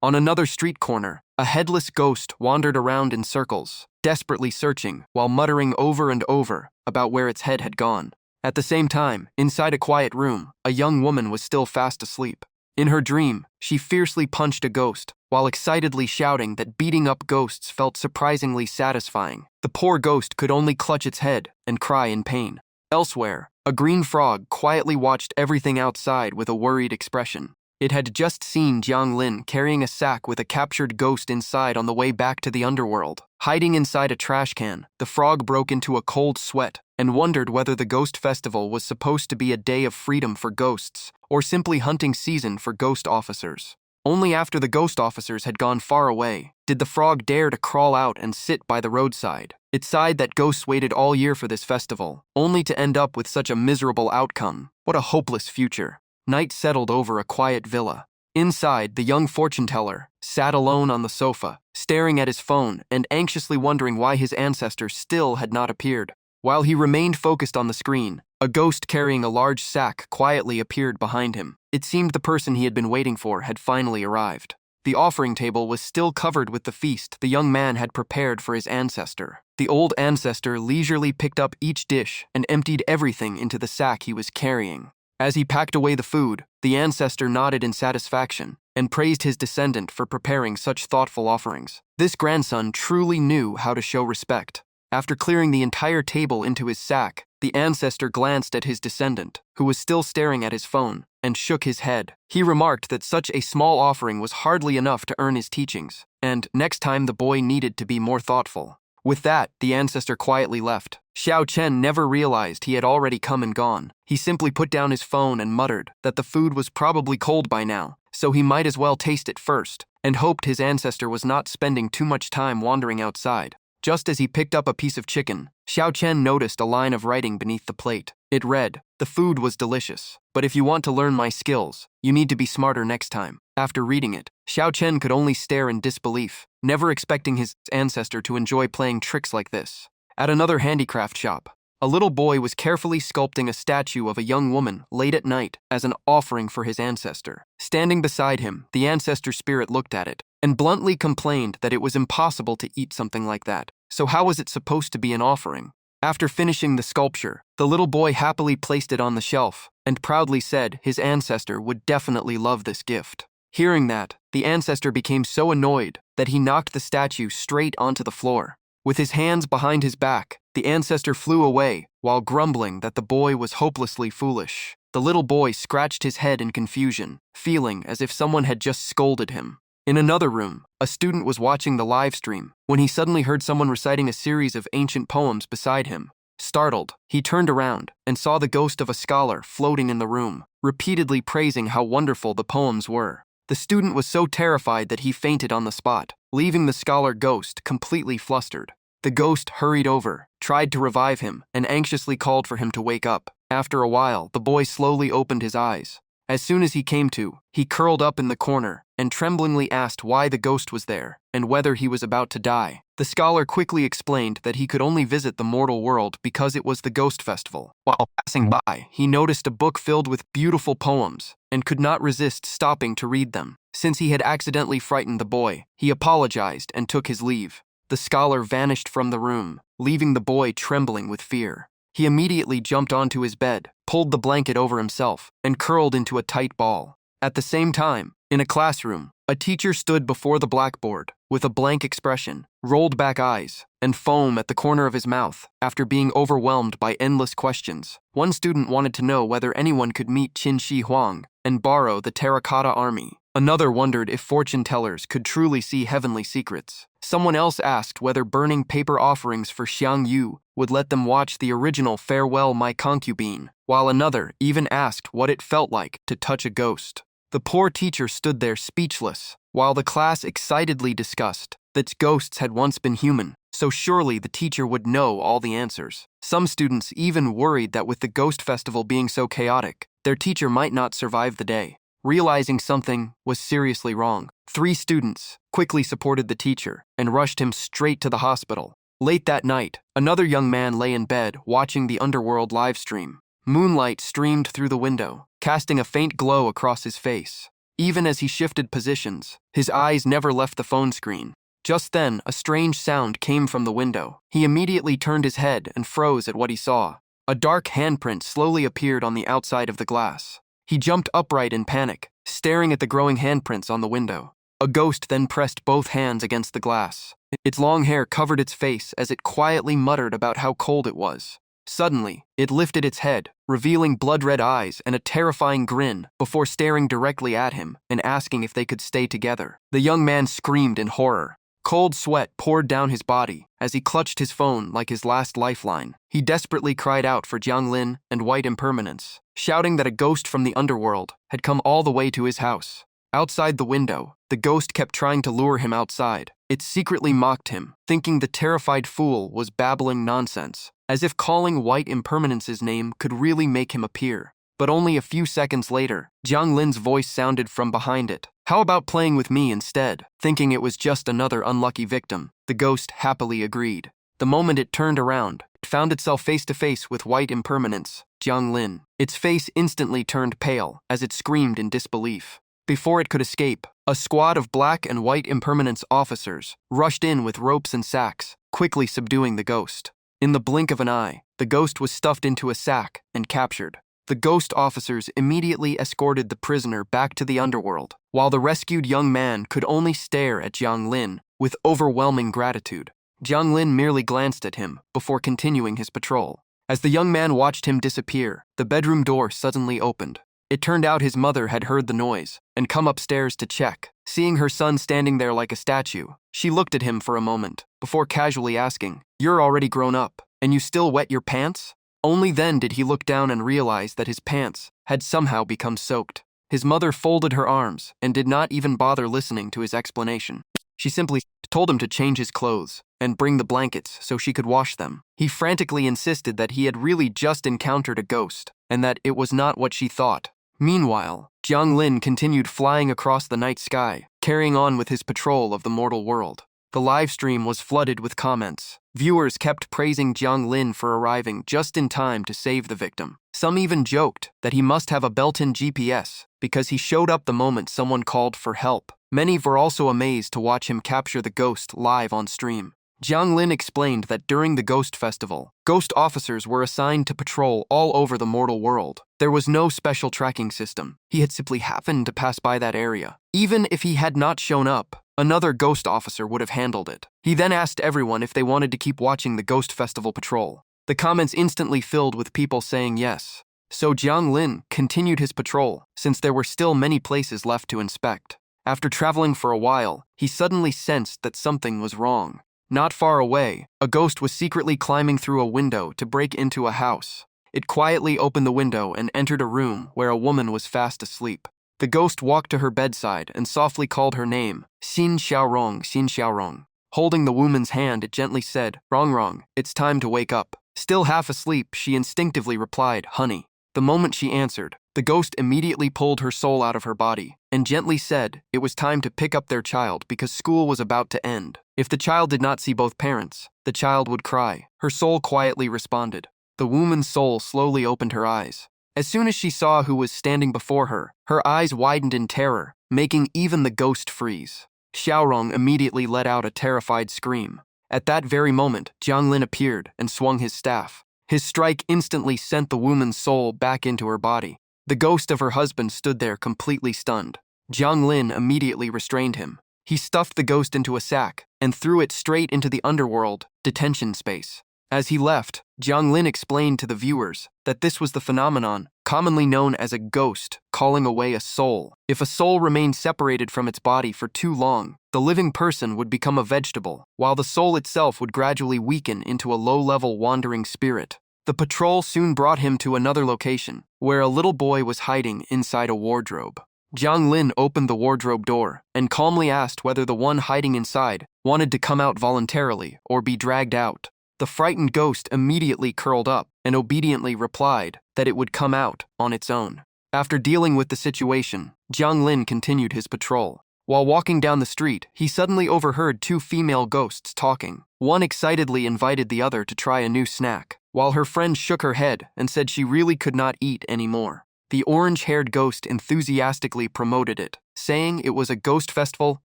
On another street corner, a headless ghost wandered around in circles, desperately searching while muttering over and over about where its head had gone. At the same time, inside a quiet room, a young woman was still fast asleep. In her dream, she fiercely punched a ghost, while excitedly shouting that beating up ghosts felt surprisingly satisfying. The poor ghost could only clutch its head and cry in pain. Elsewhere, a green frog quietly watched everything outside with a worried expression. It had just seen Jiang Lin carrying a sack with a captured ghost inside on the way back to the underworld. Hiding inside a trash can, the frog broke into a cold sweat and wondered whether the Ghost Festival was supposed to be a day of freedom for ghosts or simply hunting season for ghost officers. Only after the ghost officers had gone far away did the frog dare to crawl out and sit by the roadside. It sighed that ghosts waited all year for this festival, only to end up with such a miserable outcome. What a hopeless future. Night settled over a quiet villa. Inside, the young fortune-teller sat alone on the sofa, staring at his phone and anxiously wondering why his ancestor still had not appeared. While he remained focused on the screen, a ghost carrying a large sack quietly appeared behind him. It seemed the person he had been waiting for had finally arrived. The offering table was still covered with the feast the young man had prepared for his ancestor. The old ancestor leisurely picked up each dish and emptied everything into the sack he was carrying. As he packed away the food, the ancestor nodded in satisfaction and praised his descendant for preparing such thoughtful offerings. This grandson truly knew how to show respect. After clearing the entire table into his sack, the ancestor glanced at his descendant, who was still staring at his phone, and shook his head. He remarked that such a small offering was hardly enough to earn his teachings, and next time the boy needed to be more thoughtful. With that, the ancestor quietly left. Xiao Chen never realized he had already come and gone. He simply put down his phone and muttered that the food was probably cold by now, so he might as well taste it first, and hoped his ancestor was not spending too much time wandering outside. Just as he picked up a piece of chicken, Xiao Chen noticed a line of writing beneath the plate. It read, "The food was delicious, but if you want to learn my skills, you need to be smarter next time." After reading it, Xiao Chen could only stare in disbelief, never expecting his ancestor to enjoy playing tricks like this. At another handicraft shop, a little boy was carefully sculpting a statue of a young woman late at night as an offering for his ancestor. Standing beside him, the ancestor spirit looked at it and bluntly complained that it was impossible to eat something like that. So how was it supposed to be an offering? After finishing the sculpture, the little boy happily placed it on the shelf and proudly said his ancestor would definitely love this gift. Hearing that, the ancestor became so annoyed that he knocked the statue straight onto the floor. With his hands behind his back, the ancestor flew away while grumbling that the boy was hopelessly foolish. The little boy scratched his head in confusion, feeling as if someone had just scolded him. In another room, a student was watching the live stream when he suddenly heard someone reciting a series of ancient poems beside him. Startled, he turned around and saw the ghost of a scholar floating in the room, repeatedly praising how wonderful the poems were. The student was so terrified that he fainted on the spot, leaving the scholar ghost completely flustered. The ghost hurried over, tried to revive him, and anxiously called for him to wake up. After a while, the boy slowly opened his eyes. As soon as he came to, he curled up in the corner and tremblingly asked why the ghost was there and whether he was about to die. The scholar quickly explained that he could only visit the mortal world because it was the ghost festival. While passing by, he noticed a book filled with beautiful poems and could not resist stopping to read them. Since he had accidentally frightened the boy, he apologized and took his leave. The scholar vanished from the room, leaving the boy trembling with fear. He immediately jumped onto his bed, pulled the blanket over himself, and curled into a tight ball. At the same time, in a classroom, a teacher stood before the blackboard with a blank expression, rolled back eyes, and foam at the corner of his mouth after being overwhelmed by endless questions. One student wanted to know whether anyone could meet Qin Shi Huang and borrow the terracotta army. Another wondered if fortune tellers could truly see heavenly secrets. Someone else asked whether burning paper offerings for Xiang Yu would let them watch the original Farewell My Concubine, while another even asked what it felt like to touch a ghost. The poor teacher stood there speechless, while the class excitedly discussed that ghosts had once been human, so surely the teacher would know all the answers. Some students even worried that with the ghost festival being so chaotic, their teacher might not survive the day. Realizing something was seriously wrong, 3 students quickly supported the teacher and rushed him straight to the hospital. Late that night, another young man lay in bed watching the Underworld live stream. Moonlight streamed through the window, casting a faint glow across his face. Even as he shifted positions, his eyes never left the phone screen. Just then, a strange sound came from the window. He immediately turned his head and froze at what he saw. A dark handprint slowly appeared on the outside of the glass. He jumped upright in panic, staring at the growing handprints on the window. A ghost then pressed both hands against the glass. Its long hair covered its face as it quietly muttered about how cold it was. Suddenly, it lifted its head, revealing blood-red eyes and a terrifying grin before staring directly at him and asking if they could stay together. The young man screamed in horror. Cold sweat poured down his body as he clutched his phone like his last lifeline. He desperately cried out for Jiang Lin and white impermanence, shouting that a ghost from the underworld had come all the way to his house. Outside the window, the ghost kept trying to lure him outside. It secretly mocked him, thinking the terrified fool was babbling nonsense, as if calling white impermanence's name could really make him appear. But only a few seconds later, Jiang Lin's voice sounded from behind it. "How about playing with me instead?" Thinking it was just another unlucky victim, the ghost happily agreed. The moment it turned around, it found itself face to face with white impermanence, Jiang Lin. Its face instantly turned pale as it screamed in disbelief. Before it could escape, a squad of black and white impermanence officers rushed in with ropes and sacks, quickly subduing the ghost. In the blink of an eye, the ghost was stuffed into a sack and captured. The ghost officers immediately escorted the prisoner back to the underworld, while the rescued young man could only stare at Jiang Lin with overwhelming gratitude. Jiang Lin merely glanced at him before continuing his patrol. As the young man watched him disappear, the bedroom door suddenly opened. It turned out his mother had heard the noise and come upstairs to check. Seeing her son standing there like a statue, she looked at him for a moment before casually asking, "You're already grown up, and you still wet your pants?" Only then did he look down and realize that his pants had somehow become soaked. His mother folded her arms and did not even bother listening to his explanation. She simply told him to change his clothes and bring the blankets so she could wash them. He frantically insisted that he had really just encountered a ghost and that it was not what she thought. Meanwhile, Jiang Lin continued flying across the night sky, carrying on with his patrol of the mortal world. The live stream was flooded with comments. Viewers kept praising Jiang Lin for arriving just in time to save the victim. Some even joked that he must have a built-in GPS because he showed up the moment someone called for help. Many were also amazed to watch him capture the ghost live on stream. Jiang Lin explained that during the Ghost Festival, ghost officers were assigned to patrol all over the mortal world. There was no special tracking system. He had simply happened to pass by that area. Even if he had not shown up, another ghost officer would have handled it. He then asked everyone if they wanted to keep watching the Ghost Festival patrol. The comments instantly filled with people saying yes. So Jiang Lin continued his patrol, since there were still many places left to inspect. After traveling for a while, he suddenly sensed that something was wrong. Not far away, a ghost was secretly climbing through a window to break into a house. It quietly opened the window and entered a room where a woman was fast asleep. The ghost walked to her bedside and softly called her name, Xin Xiaorong, Xin Xiaorong. Holding the woman's hand, it gently said, Rong, it's time to wake up. Still half asleep, she instinctively replied, honey. The moment she answered, the ghost immediately pulled her soul out of her body and gently said it was time to pick up their child because school was about to end. If the child did not see both parents, the child would cry. Her soul quietly responded. The woman's soul slowly opened her eyes. As soon as she saw who was standing before her, her eyes widened in terror, making even the ghost freeze. Xiaorong immediately let out a terrified scream. At that very moment, Jiang Lin appeared and swung his staff. His strike instantly sent the woman's soul back into her body. The ghost of her husband stood there completely stunned. Jiang Lin immediately restrained him. He stuffed the ghost into a sack and threw it straight into the underworld detention space. As he left, Jiang Lin explained to the viewers that this was the phenomenon commonly known as a ghost calling away a soul. If a soul remained separated from its body for too long, the living person would become a vegetable, while the soul itself would gradually weaken into a low-level wandering spirit. The patrol soon brought him to another location, where a little boy was hiding inside a wardrobe. Jiang Lin opened the wardrobe door and calmly asked whether the one hiding inside wanted to come out voluntarily or be dragged out. The frightened ghost immediately curled up and obediently replied that it would come out on its own. After dealing with the situation, Jiang Lin continued his patrol. While walking down the street, he suddenly overheard two female ghosts talking. One excitedly invited the other to try a new snack, while her friend shook her head and said she really could not eat anymore. The orange-haired ghost enthusiastically promoted it, saying it was a ghost festival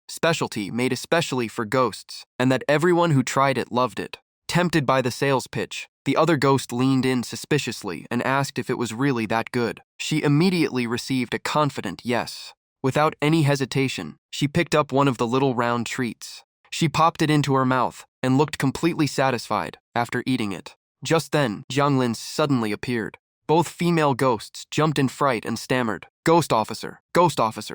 specialty made especially for ghosts, and that everyone who tried it loved it. Tempted by the sales pitch, the other ghost leaned in suspiciously and asked if it was really that good. She immediately received a confident yes. Without any hesitation, she picked up one of the little round treats. She popped it into her mouth and looked completely satisfied after eating it. Just then, Jiang Lin suddenly appeared. Both female ghosts jumped in fright and stammered, Ghost officer,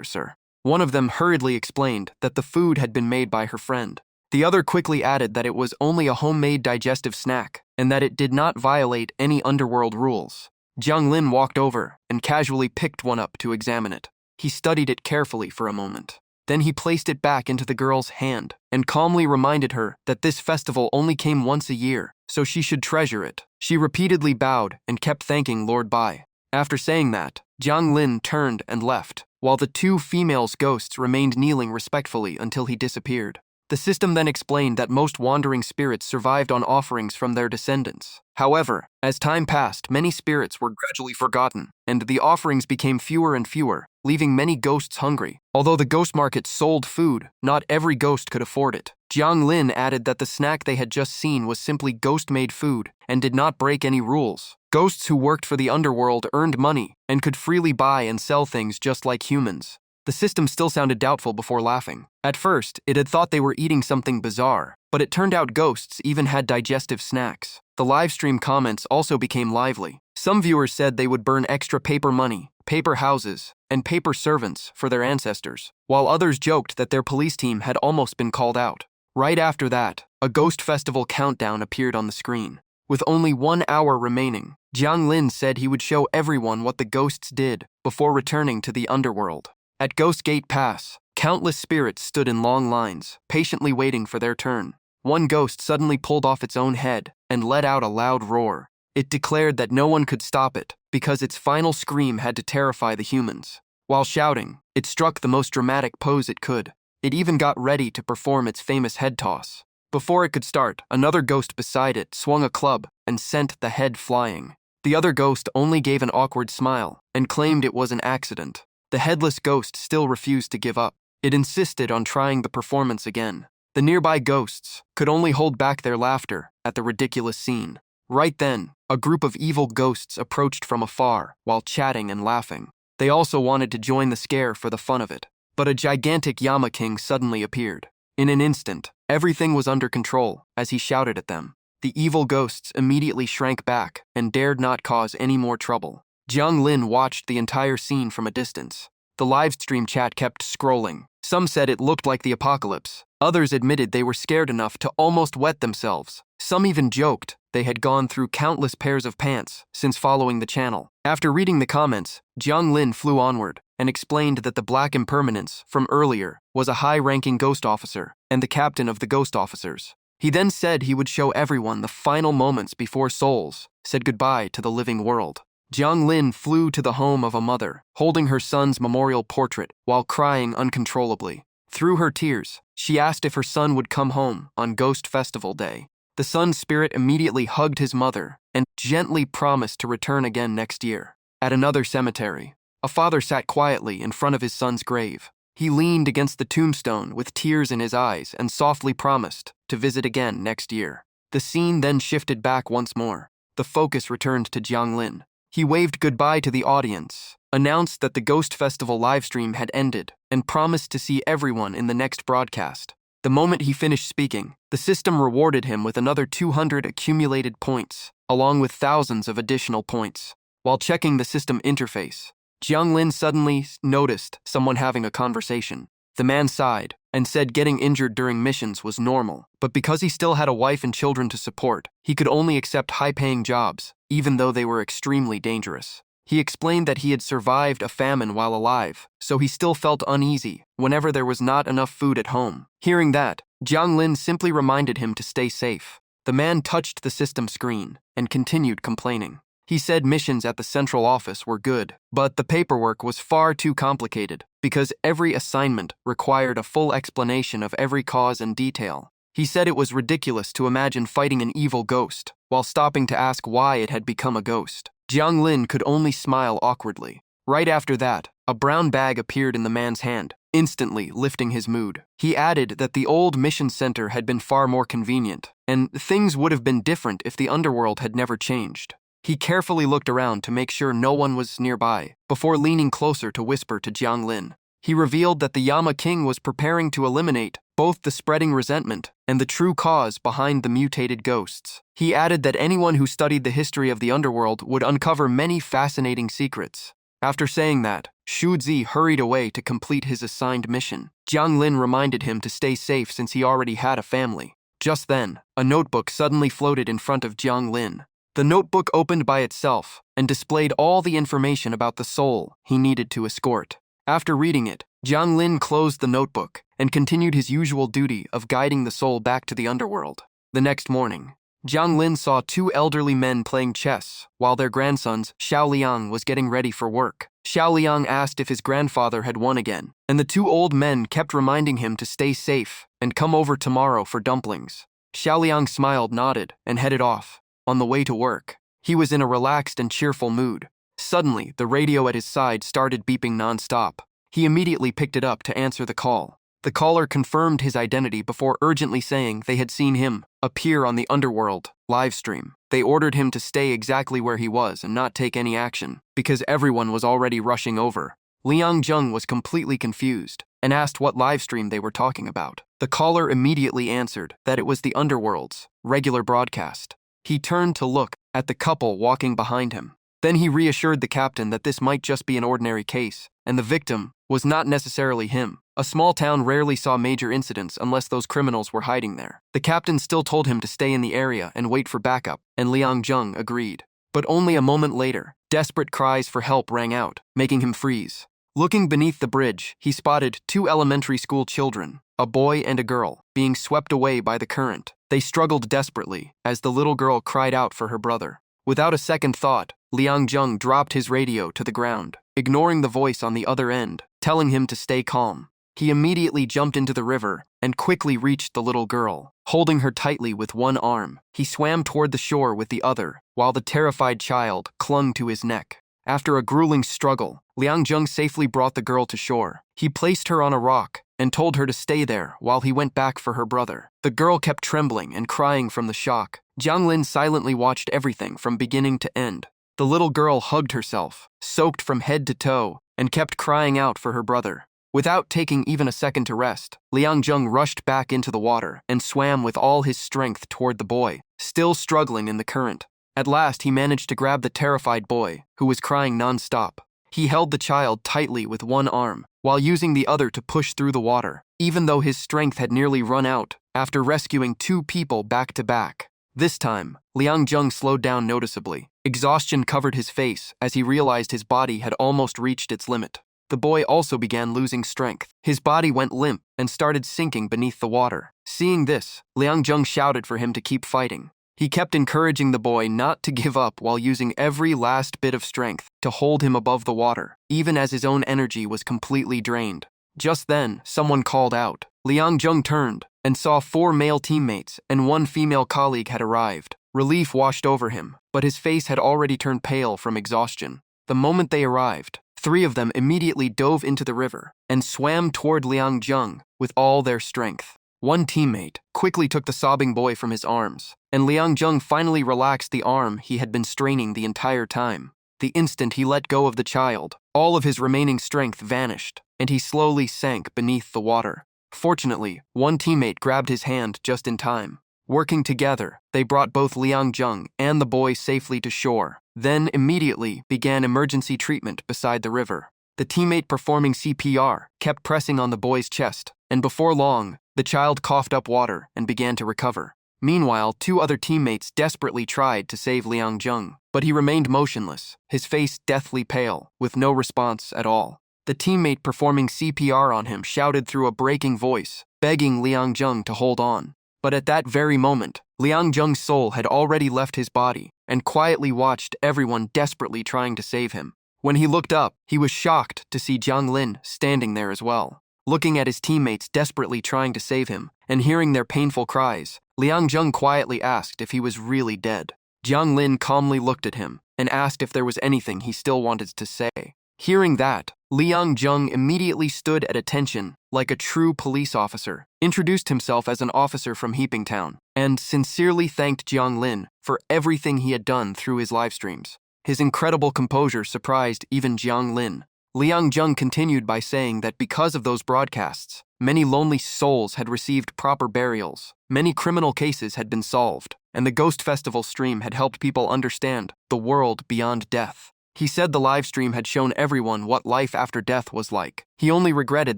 sir." One of them hurriedly explained that the food had been made by her friend. The other quickly added that it was only a homemade digestive snack and that it did not violate any underworld rules. Jiang Lin walked over and casually picked one up to examine it. He studied it carefully for a moment. Then he placed it back into the girl's hand and calmly reminded her that this festival only came once a year, so she should treasure it. She repeatedly bowed and kept thanking Lord Bai. After saying that, Jiang Lin turned and left, while the two females' ghosts remained kneeling respectfully until he disappeared. The system then explained that most wandering spirits survived on offerings from their descendants. However, as time passed, many spirits were gradually forgotten, and the offerings became fewer and fewer, leaving many ghosts hungry. Although the ghost market sold food, not every ghost could afford it. Jiang Lin added that the snack they had just seen was simply ghost-made food and did not break any rules. Ghosts who worked for the underworld earned money and could freely buy and sell things just like humans. The system still sounded doubtful before laughing. At first, it had thought they were eating something bizarre, but it turned out ghosts even had digestive snacks. The livestream comments also became lively. Some viewers said they would burn extra paper money, paper houses, and paper servants for their ancestors, while others joked that their police team had almost been called out. Right after that, a ghost festival countdown appeared on the screen. With only 1 hour remaining, Jiang Lin said he would show everyone what the ghosts did before returning to the underworld. At Ghost Gate Pass, countless spirits stood in long lines, patiently waiting for their turn. One ghost suddenly pulled off its own head and let out a loud roar. It declared that no one could stop it because its final scream had to terrify the humans. While shouting, it struck the most dramatic pose it could. It even got ready to perform its famous head toss. Before it could start, another ghost beside it swung a club and sent the head flying. The other ghost only gave an awkward smile and claimed it was an accident. The headless ghost still refused to give up. It insisted on trying the performance again. The nearby ghosts could only hold back their laughter at the ridiculous scene. Right then, a group of evil ghosts approached from afar while chatting and laughing. They also wanted to join the scare for the fun of it. But a gigantic Llama King suddenly appeared. In an instant, everything was under control as he shouted at them. The evil ghosts immediately shrank back and dared not cause any more trouble. Jiang Lin watched the entire scene from a distance. The livestream chat kept scrolling. Some said it looked like the apocalypse. Others admitted they were scared enough to almost wet themselves. Some even joked they had gone through countless pairs of pants since following the channel. After reading the comments, Jiang Lin flew onward and explained that the Black Impermanence from earlier was a high-ranking ghost officer and the captain of the ghost officers. He then said he would show everyone the final moments before souls said goodbye to the living world. Jiang Lin flew to the home of a mother, holding her son's memorial portrait while crying uncontrollably. Through her tears, she asked if her son would come home on Ghost Festival Day. The son's spirit immediately hugged his mother and gently promised to return again next year. At another cemetery, a father sat quietly in front of his son's grave. He leaned against the tombstone with tears in his eyes and softly promised to visit again next year. The scene then shifted back once more. The focus returned to Jiang Lin. He waved goodbye to the audience, announced that the Ghost Festival livestream had ended, and promised to see everyone in the next broadcast. The moment he finished speaking, the system rewarded him with another 200 accumulated points, along with thousands of additional points. While checking the system interface, Jiang Lin suddenly noticed someone having a conversation. The man sighed and said getting injured during missions was normal, but because he still had a wife and children to support, he could only accept high-paying jobs, even though they were extremely dangerous. He explained that he had survived a famine while alive, so he still felt uneasy whenever there was not enough food at home. Hearing that, Jiang Lin simply reminded him to stay safe. The man touched the system screen and continued complaining. He said missions at the central office were good, but the paperwork was far too complicated because every assignment required a full explanation of every cause and detail. He said it was ridiculous to imagine fighting an evil ghost while stopping to ask why it had become a ghost. Jiang Lin could only smile awkwardly. Right after that, a brown bag appeared in the man's hand, instantly lifting his mood. He added that the old mission center had been far more convenient, and things would have been different if the underworld had never changed. He carefully looked around to make sure no one was nearby, before leaning closer to whisper to Jiang Lin. He revealed that the Llama King was preparing to eliminate both the spreading resentment and the true cause behind the mutated ghosts. He added that anyone who studied the history of the underworld would uncover many fascinating secrets. After saying that, Shu Zi hurried away to complete his assigned mission. Jiang Lin reminded him to stay safe since he already had a family. Just then, a notebook suddenly floated in front of Jiang Lin. The notebook opened by itself and displayed all the information about the soul he needed to escort. After reading it, Jiang Lin closed the notebook and continued his usual duty of guiding the soul back to the underworld. The next morning, Jiang Lin saw two elderly men playing chess while their grandsons Xiao Liang was getting ready for work. Xiao Liang asked if his grandfather had won again, and the two old men kept reminding him to stay safe and come over tomorrow for dumplings. Xiao Liang smiled, nodded, and headed off. On the way to work, he was in a relaxed and cheerful mood. Suddenly, the radio at his side started beeping non-stop. He immediately picked it up to answer the call. The caller confirmed his identity before urgently saying they had seen him appear on the Underworld livestream. They ordered him to stay exactly where he was and not take any action, because everyone was already rushing over. Liang Zheng was completely confused and asked what livestream they were talking about. The caller immediately answered that it was the Underworld's regular broadcast. He turned to look at the couple walking behind him. Then he reassured the captain that this might just be an ordinary case, and the victim was not necessarily him. A small town rarely saw major incidents unless those criminals were hiding there. The captain still told him to stay in the area and wait for backup, and Liang Zheng agreed. But only a moment later, desperate cries for help rang out, making him freeze. Looking beneath the bridge, he spotted 2 elementary school children, a boy and a girl, being swept away by the current. They struggled desperately as the little girl cried out for her brother. Without a second thought, Liang Zheng dropped his radio to the ground, ignoring the voice on the other end, telling him to stay calm. He immediately jumped into the river and quickly reached the little girl. Holding her tightly with one arm, he swam toward the shore with the other, while the terrified child clung to his neck. After a grueling struggle, Liang Zheng safely brought the girl to shore. He placed her on a rock and told her to stay there while he went back for her brother. The girl kept trembling and crying from the shock. Jiang Lin silently watched everything from beginning to end. The little girl hugged herself, soaked from head to toe, and kept crying out for her brother. Without taking even a second to rest, Liang Zheng rushed back into the water and swam with all his strength toward the boy, still struggling in the current. At last, he managed to grab the terrified boy, who was crying non-stop. He held the child tightly with one arm, while using the other to push through the water, even though his strength had nearly run out after rescuing 2 people back to back. This time, Liang Zheng slowed down noticeably. Exhaustion covered his face as he realized his body had almost reached its limit. The boy also began losing strength. His body went limp and started sinking beneath the water. Seeing this, Liang Zheng shouted for him to keep fighting. He kept encouraging the boy not to give up while using every last bit of strength to hold him above the water, even as his own energy was completely drained. Just then, someone called out. Liang Zheng turned and saw 4 male teammates and 1 female colleague had arrived. Relief washed over him, but his face had already turned pale from exhaustion. The moment they arrived, 3 of them immediately dove into the river and swam toward Liang Zheng with all their strength. One teammate quickly took the sobbing boy from his arms, and Liang Zheng finally relaxed the arm he had been straining the entire time. The instant he let go of the child, all of his remaining strength vanished, and he slowly sank beneath the water. Fortunately, one teammate grabbed his hand just in time. Working together, they brought both Liang Zheng and the boy safely to shore, then immediately began emergency treatment beside the river. The teammate performing CPR kept pressing on the boy's chest, and before long, the child coughed up water and began to recover. Meanwhile, 2 other teammates desperately tried to save Liang Zheng, but he remained motionless, his face deathly pale, with no response at all. The teammate performing CPR on him shouted through a breaking voice, begging Liang Zheng to hold on. But at that very moment, Liang Zheng's soul had already left his body and quietly watched everyone desperately trying to save him. When he looked up, he was shocked to see Jiang Lin standing there as well. Looking at his teammates desperately trying to save him and hearing their painful cries, Liang Zheng quietly asked if he was really dead. Jiang Lin calmly looked at him and asked if there was anything he still wanted to say. Hearing that, Liang Zheng immediately stood at attention like a true police officer, introduced himself as an officer from Heaping Town, and sincerely thanked Jiang Lin for everything he had done through his live streams. His incredible composure surprised even Jiang Lin. Liang Zheng continued by saying that because of those broadcasts, many lonely souls had received proper burials, many criminal cases had been solved, and the Ghost Festival stream had helped people understand the world beyond death. He said the live stream had shown everyone what life after death was like. He only regretted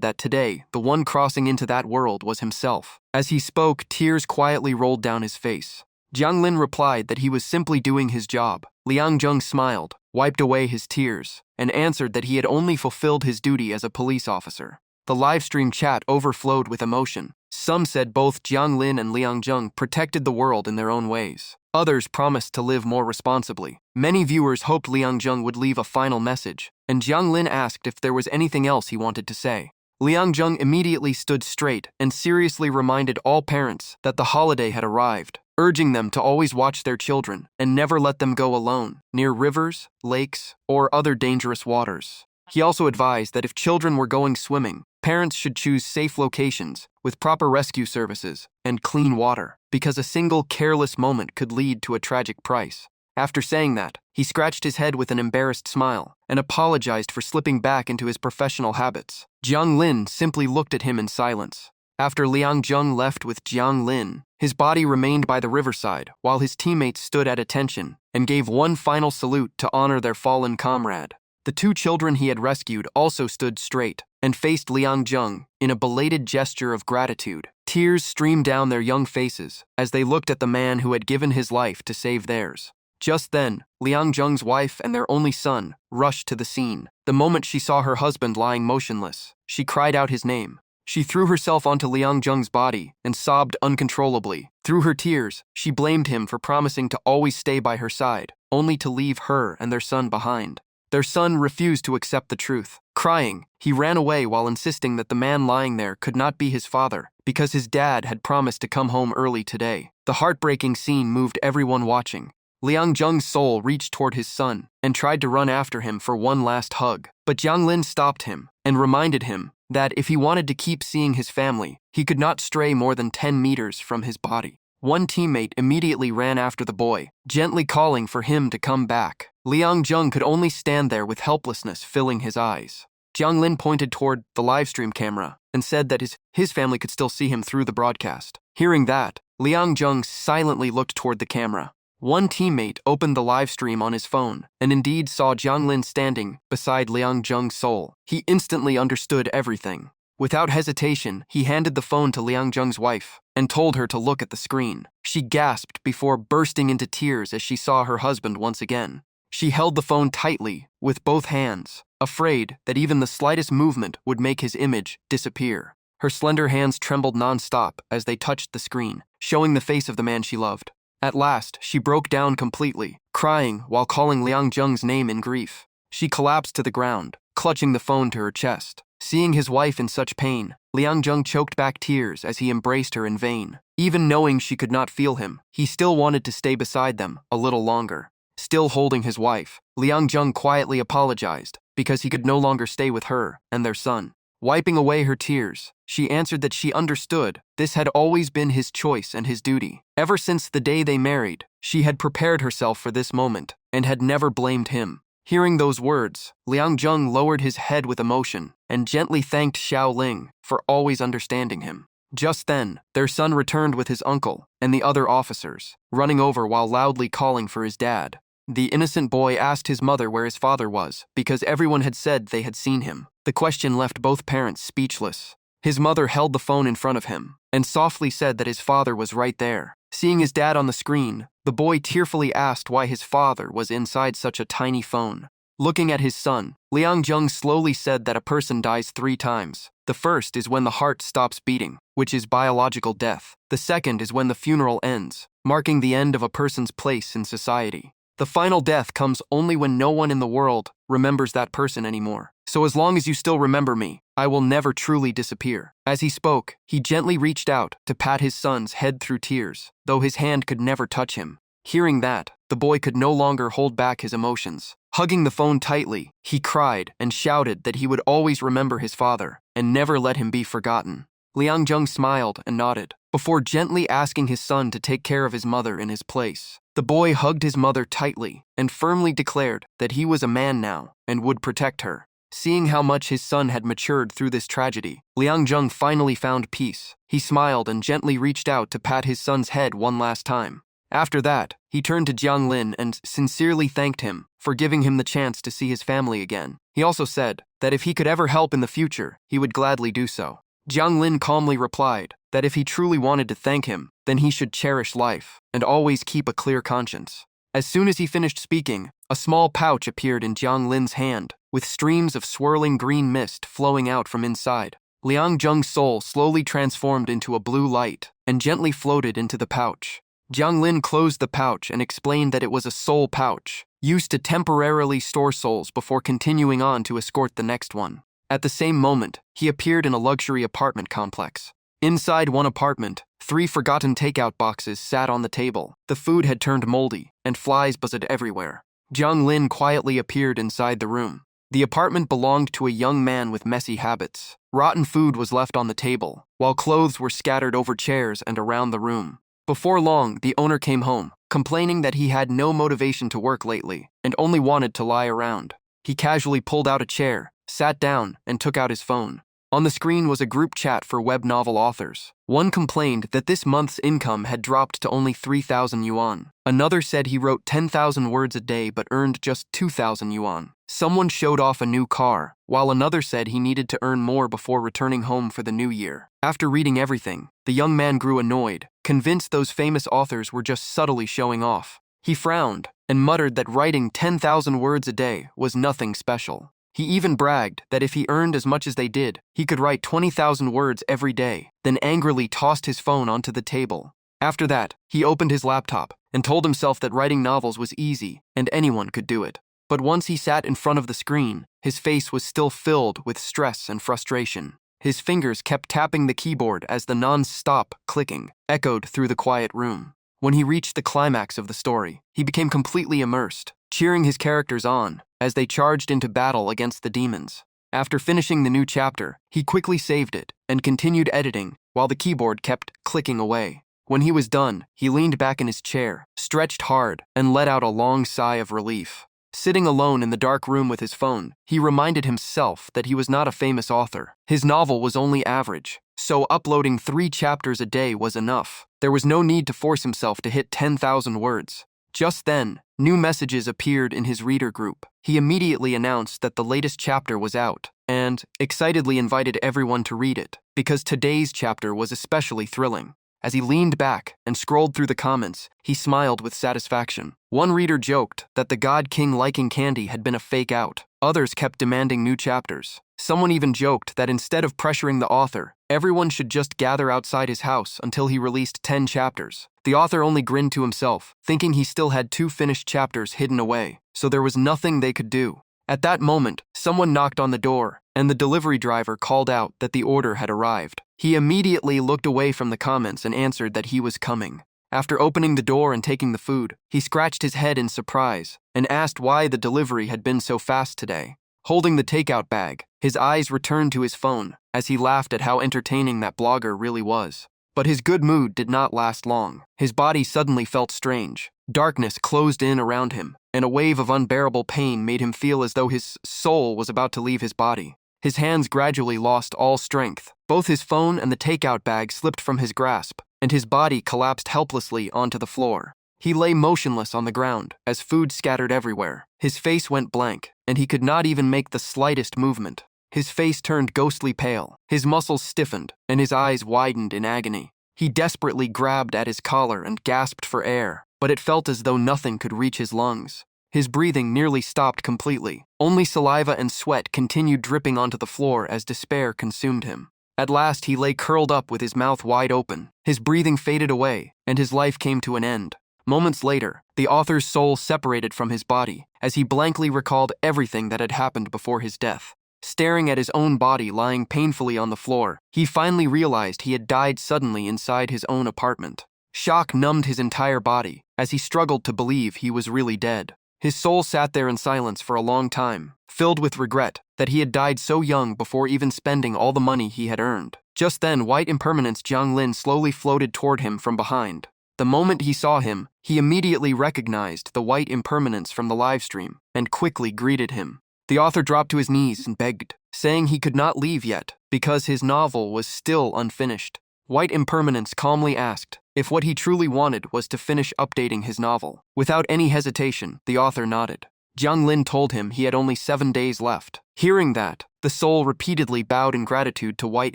that today, the one crossing into that world was himself. As he spoke, tears quietly rolled down his face. Jiang Lin replied that he was simply doing his job. Liang Zheng smiled, wiped away his tears, and answered that he had only fulfilled his duty as a police officer. The livestream chat overflowed with emotion. Some said both Jiang Lin and Liang Zheng protected the world in their own ways. Others promised to live more responsibly. Many viewers hoped Liang Zheng would leave a final message, and Jiang Lin asked if there was anything else he wanted to say. Liang Zheng immediately stood straight and seriously reminded all parents that the holiday had arrived, urging them to always watch their children and never let them go alone near rivers, lakes, or other dangerous waters. He also advised that if children were going swimming, Parents should choose safe locations with proper rescue services and clean water, because a single careless moment could lead to a tragic price. After saying that, he scratched his head with an embarrassed smile and apologized for slipping back into his professional habits. Jiang Lin simply looked at him in silence. After Liang Zheng left with Jiang Lin, his body remained by the riverside while his teammates stood at attention and gave one final salute to honor their fallen comrade. The two children he had rescued also stood straight and faced Liang Zheng in a belated gesture of gratitude. Tears streamed down their young faces as they looked at the man who had given his life to save theirs. Just then, Liang Zheng's wife and their only son rushed to the scene. The moment she saw her husband lying motionless, she cried out his name. She threw herself onto Liang Zheng's body and sobbed uncontrollably. Through her tears, she blamed him for promising to always stay by her side, only to leave her and their son behind. Their son refused to accept the truth. Crying, he ran away while insisting that the man lying there could not be his father because his dad had promised to come home early today. The heartbreaking scene moved everyone watching. Liang Zheng's soul reached toward his son and tried to run after him for one last hug, but Jiang Lin stopped him and reminded him that if he wanted to keep seeing his family, he could not stray more than 10 meters from his body. One teammate immediately ran after the boy, gently calling for him to come back. Liang Zheng could only stand there with helplessness filling his eyes. Jiang Lin pointed toward the livestream camera and said that his family could still see him through the broadcast. Hearing that, Liang Zheng silently looked toward the camera. One teammate opened the live stream on his phone and indeed saw Jiang Lin standing beside Liang Zheng's soul. He instantly understood everything. Without hesitation, he handed the phone to Liang Zheng's wife and told her to look at the screen. She gasped before bursting into tears as she saw her husband once again. She held the phone tightly with both hands, afraid that even the slightest movement would make his image disappear. Her slender hands trembled non-stop as they touched the screen, showing the face of the man she loved. At last, she broke down completely, crying while calling Liang Zheng's name in grief. She collapsed to the ground, clutching the phone to her chest. Seeing his wife in such pain, Liang Zheng choked back tears as he embraced her in vain. Even knowing she could not feel him, he still wanted to stay beside them a little longer. Still holding his wife, Liang Zheng quietly apologized because he could no longer stay with her and their son. Wiping away her tears, she answered that she understood this had always been his choice and his duty. Ever since the day they married, she had prepared herself for this moment and had never blamed him. Hearing those words, Liang Zheng lowered his head with emotion and gently thanked Xiao Ling for always understanding him. Just then, their son returned with his uncle and the other officers, running over while loudly calling for his dad. The innocent boy asked his mother where his father was because everyone had said they had seen him. The question left both parents speechless. His mother held the phone in front of him and softly said that his father was right there. Seeing his dad on the screen, the boy tearfully asked why his father was inside such a tiny phone. Looking at his son, Liang Zheng slowly said that a person dies 3 times. The first is when the heart stops beating, which is biological death. The second is when the funeral ends, marking the end of a person's place in society. The final death comes only when no one in the world remembers that person anymore. So as long as you still remember me, I will never truly disappear. As he spoke, he gently reached out to pat his son's head through tears, though his hand could never touch him. Hearing that, the boy could no longer hold back his emotions. Hugging the phone tightly, he cried and shouted that he would always remember his father and never let him be forgotten. Liang Zheng smiled and nodded, before gently asking his son to take care of his mother in his place. The boy hugged his mother tightly and firmly declared that he was a man now and would protect her. Seeing how much his son had matured through this tragedy, Liang Zheng finally found peace. He smiled and gently reached out to pat his son's head one last time. After that, he turned to Jiang Lin and sincerely thanked him for giving him the chance to see his family again. He also said that if he could ever help in the future, he would gladly do so. Jiang Lin calmly replied that if he truly wanted to thank him, then he should cherish life and always keep a clear conscience. As soon as he finished speaking, a small pouch appeared in Jiang Lin's hand, with streams of swirling green mist flowing out from inside. Liang Zheng's soul slowly transformed into a blue light and gently floated into the pouch. Jiang Lin closed the pouch and explained that it was a soul pouch, used to temporarily store souls before continuing on to escort the next one. At the same moment, he appeared in a luxury apartment complex. Inside one apartment, 3 forgotten takeout boxes sat on the table. The food had turned moldy, and flies buzzed everywhere. Jiang Lin quietly appeared inside the room. The apartment belonged to a young man with messy habits. Rotten food was left on the table, while clothes were scattered over chairs and around the room. Before long, the owner came home, complaining that he had no motivation to work lately and only wanted to lie around. He casually pulled out a chair, sat down, and took out his phone. On the screen was a group chat for web novel authors. One complained that this month's income had dropped to only 3,000 yuan. Another said he wrote 10,000 words a day but earned just 2,000 yuan. Someone showed off a new car, while another said he needed to earn more before returning home for the new year. After reading everything, the young man grew annoyed, convinced those famous authors were just subtly showing off. He frowned and muttered that writing 10,000 words a day was nothing special. He even bragged that if he earned as much as they did, he could write 20,000 words every day, then angrily tossed his phone onto the table. After that, he opened his laptop and told himself that writing novels was easy and anyone could do it. But once he sat in front of the screen, his face was still filled with stress and frustration. His fingers kept tapping the keyboard as the non-stop clicking echoed through the quiet room. When he reached the climax of the story, he became completely immersed, cheering his characters on as they charged into battle against the demons. After finishing the new chapter, he quickly saved it and continued editing while the keyboard kept clicking away. When he was done, he leaned back in his chair, stretched hard, and let out a long sigh of relief. Sitting alone in the dark room with his phone, he reminded himself that he was not a famous author. His novel was only average, so uploading 3 chapters a day was enough. There was no need to force himself to hit 10,000 words. Just then, new messages appeared in his reader group. He immediately announced that the latest chapter was out, and excitedly invited everyone to read it, because today's chapter was especially thrilling. As he leaned back and scrolled through the comments, he smiled with satisfaction. One reader joked that the God King liking candy had been a fake out. Others kept demanding new chapters. Someone even joked that instead of pressuring the author, everyone should just gather outside his house until he released 10 chapters. The author only grinned to himself, thinking he still had 2 finished chapters hidden away, so there was nothing they could do. At that moment, someone knocked on the door, and the delivery driver called out that the order had arrived. He immediately looked away from the comments and answered that he was coming. After opening the door and taking the food, he scratched his head in surprise and asked why the delivery had been so fast today. Holding the takeout bag, his eyes returned to his phone as he laughed at how entertaining that blogger really was. But his good mood did not last long. His body suddenly felt strange. Darkness closed in around him, and a wave of unbearable pain made him feel as though his soul was about to leave his body. His hands gradually lost all strength. Both his phone and the takeout bag slipped from his grasp, and his body collapsed helplessly onto the floor. He lay motionless on the ground as food scattered everywhere. His face went blank, and he could not even make the slightest movement. His face turned ghostly pale, his muscles stiffened, and his eyes widened in agony. He desperately grabbed at his collar and gasped for air, but it felt as though nothing could reach his lungs. His breathing nearly stopped completely. Only saliva and sweat continued dripping onto the floor as despair consumed him. At last he lay curled up with his mouth wide open. His breathing faded away, and his life came to an end. Moments later, the author's soul separated from his body as he blankly recalled everything that had happened before his death. Staring at his own body lying painfully on the floor, he finally realized he had died suddenly inside his own apartment. Shock numbed his entire body as he struggled to believe he was really dead. His soul sat there in silence for a long time, filled with regret that he had died so young before even spending all the money he had earned. Just then, White Impermanence Jiang Lin slowly floated toward him from behind. The moment he saw him, he immediately recognized the White Impermanence from the livestream and quickly greeted him. The author dropped to his knees and begged, saying he could not leave yet because his novel was still unfinished. White Impermanence calmly asked if what he truly wanted was to finish updating his novel. Without any hesitation, the author nodded. Jiang Lin told him he had only 7 days left. Hearing that, the soul repeatedly bowed in gratitude to White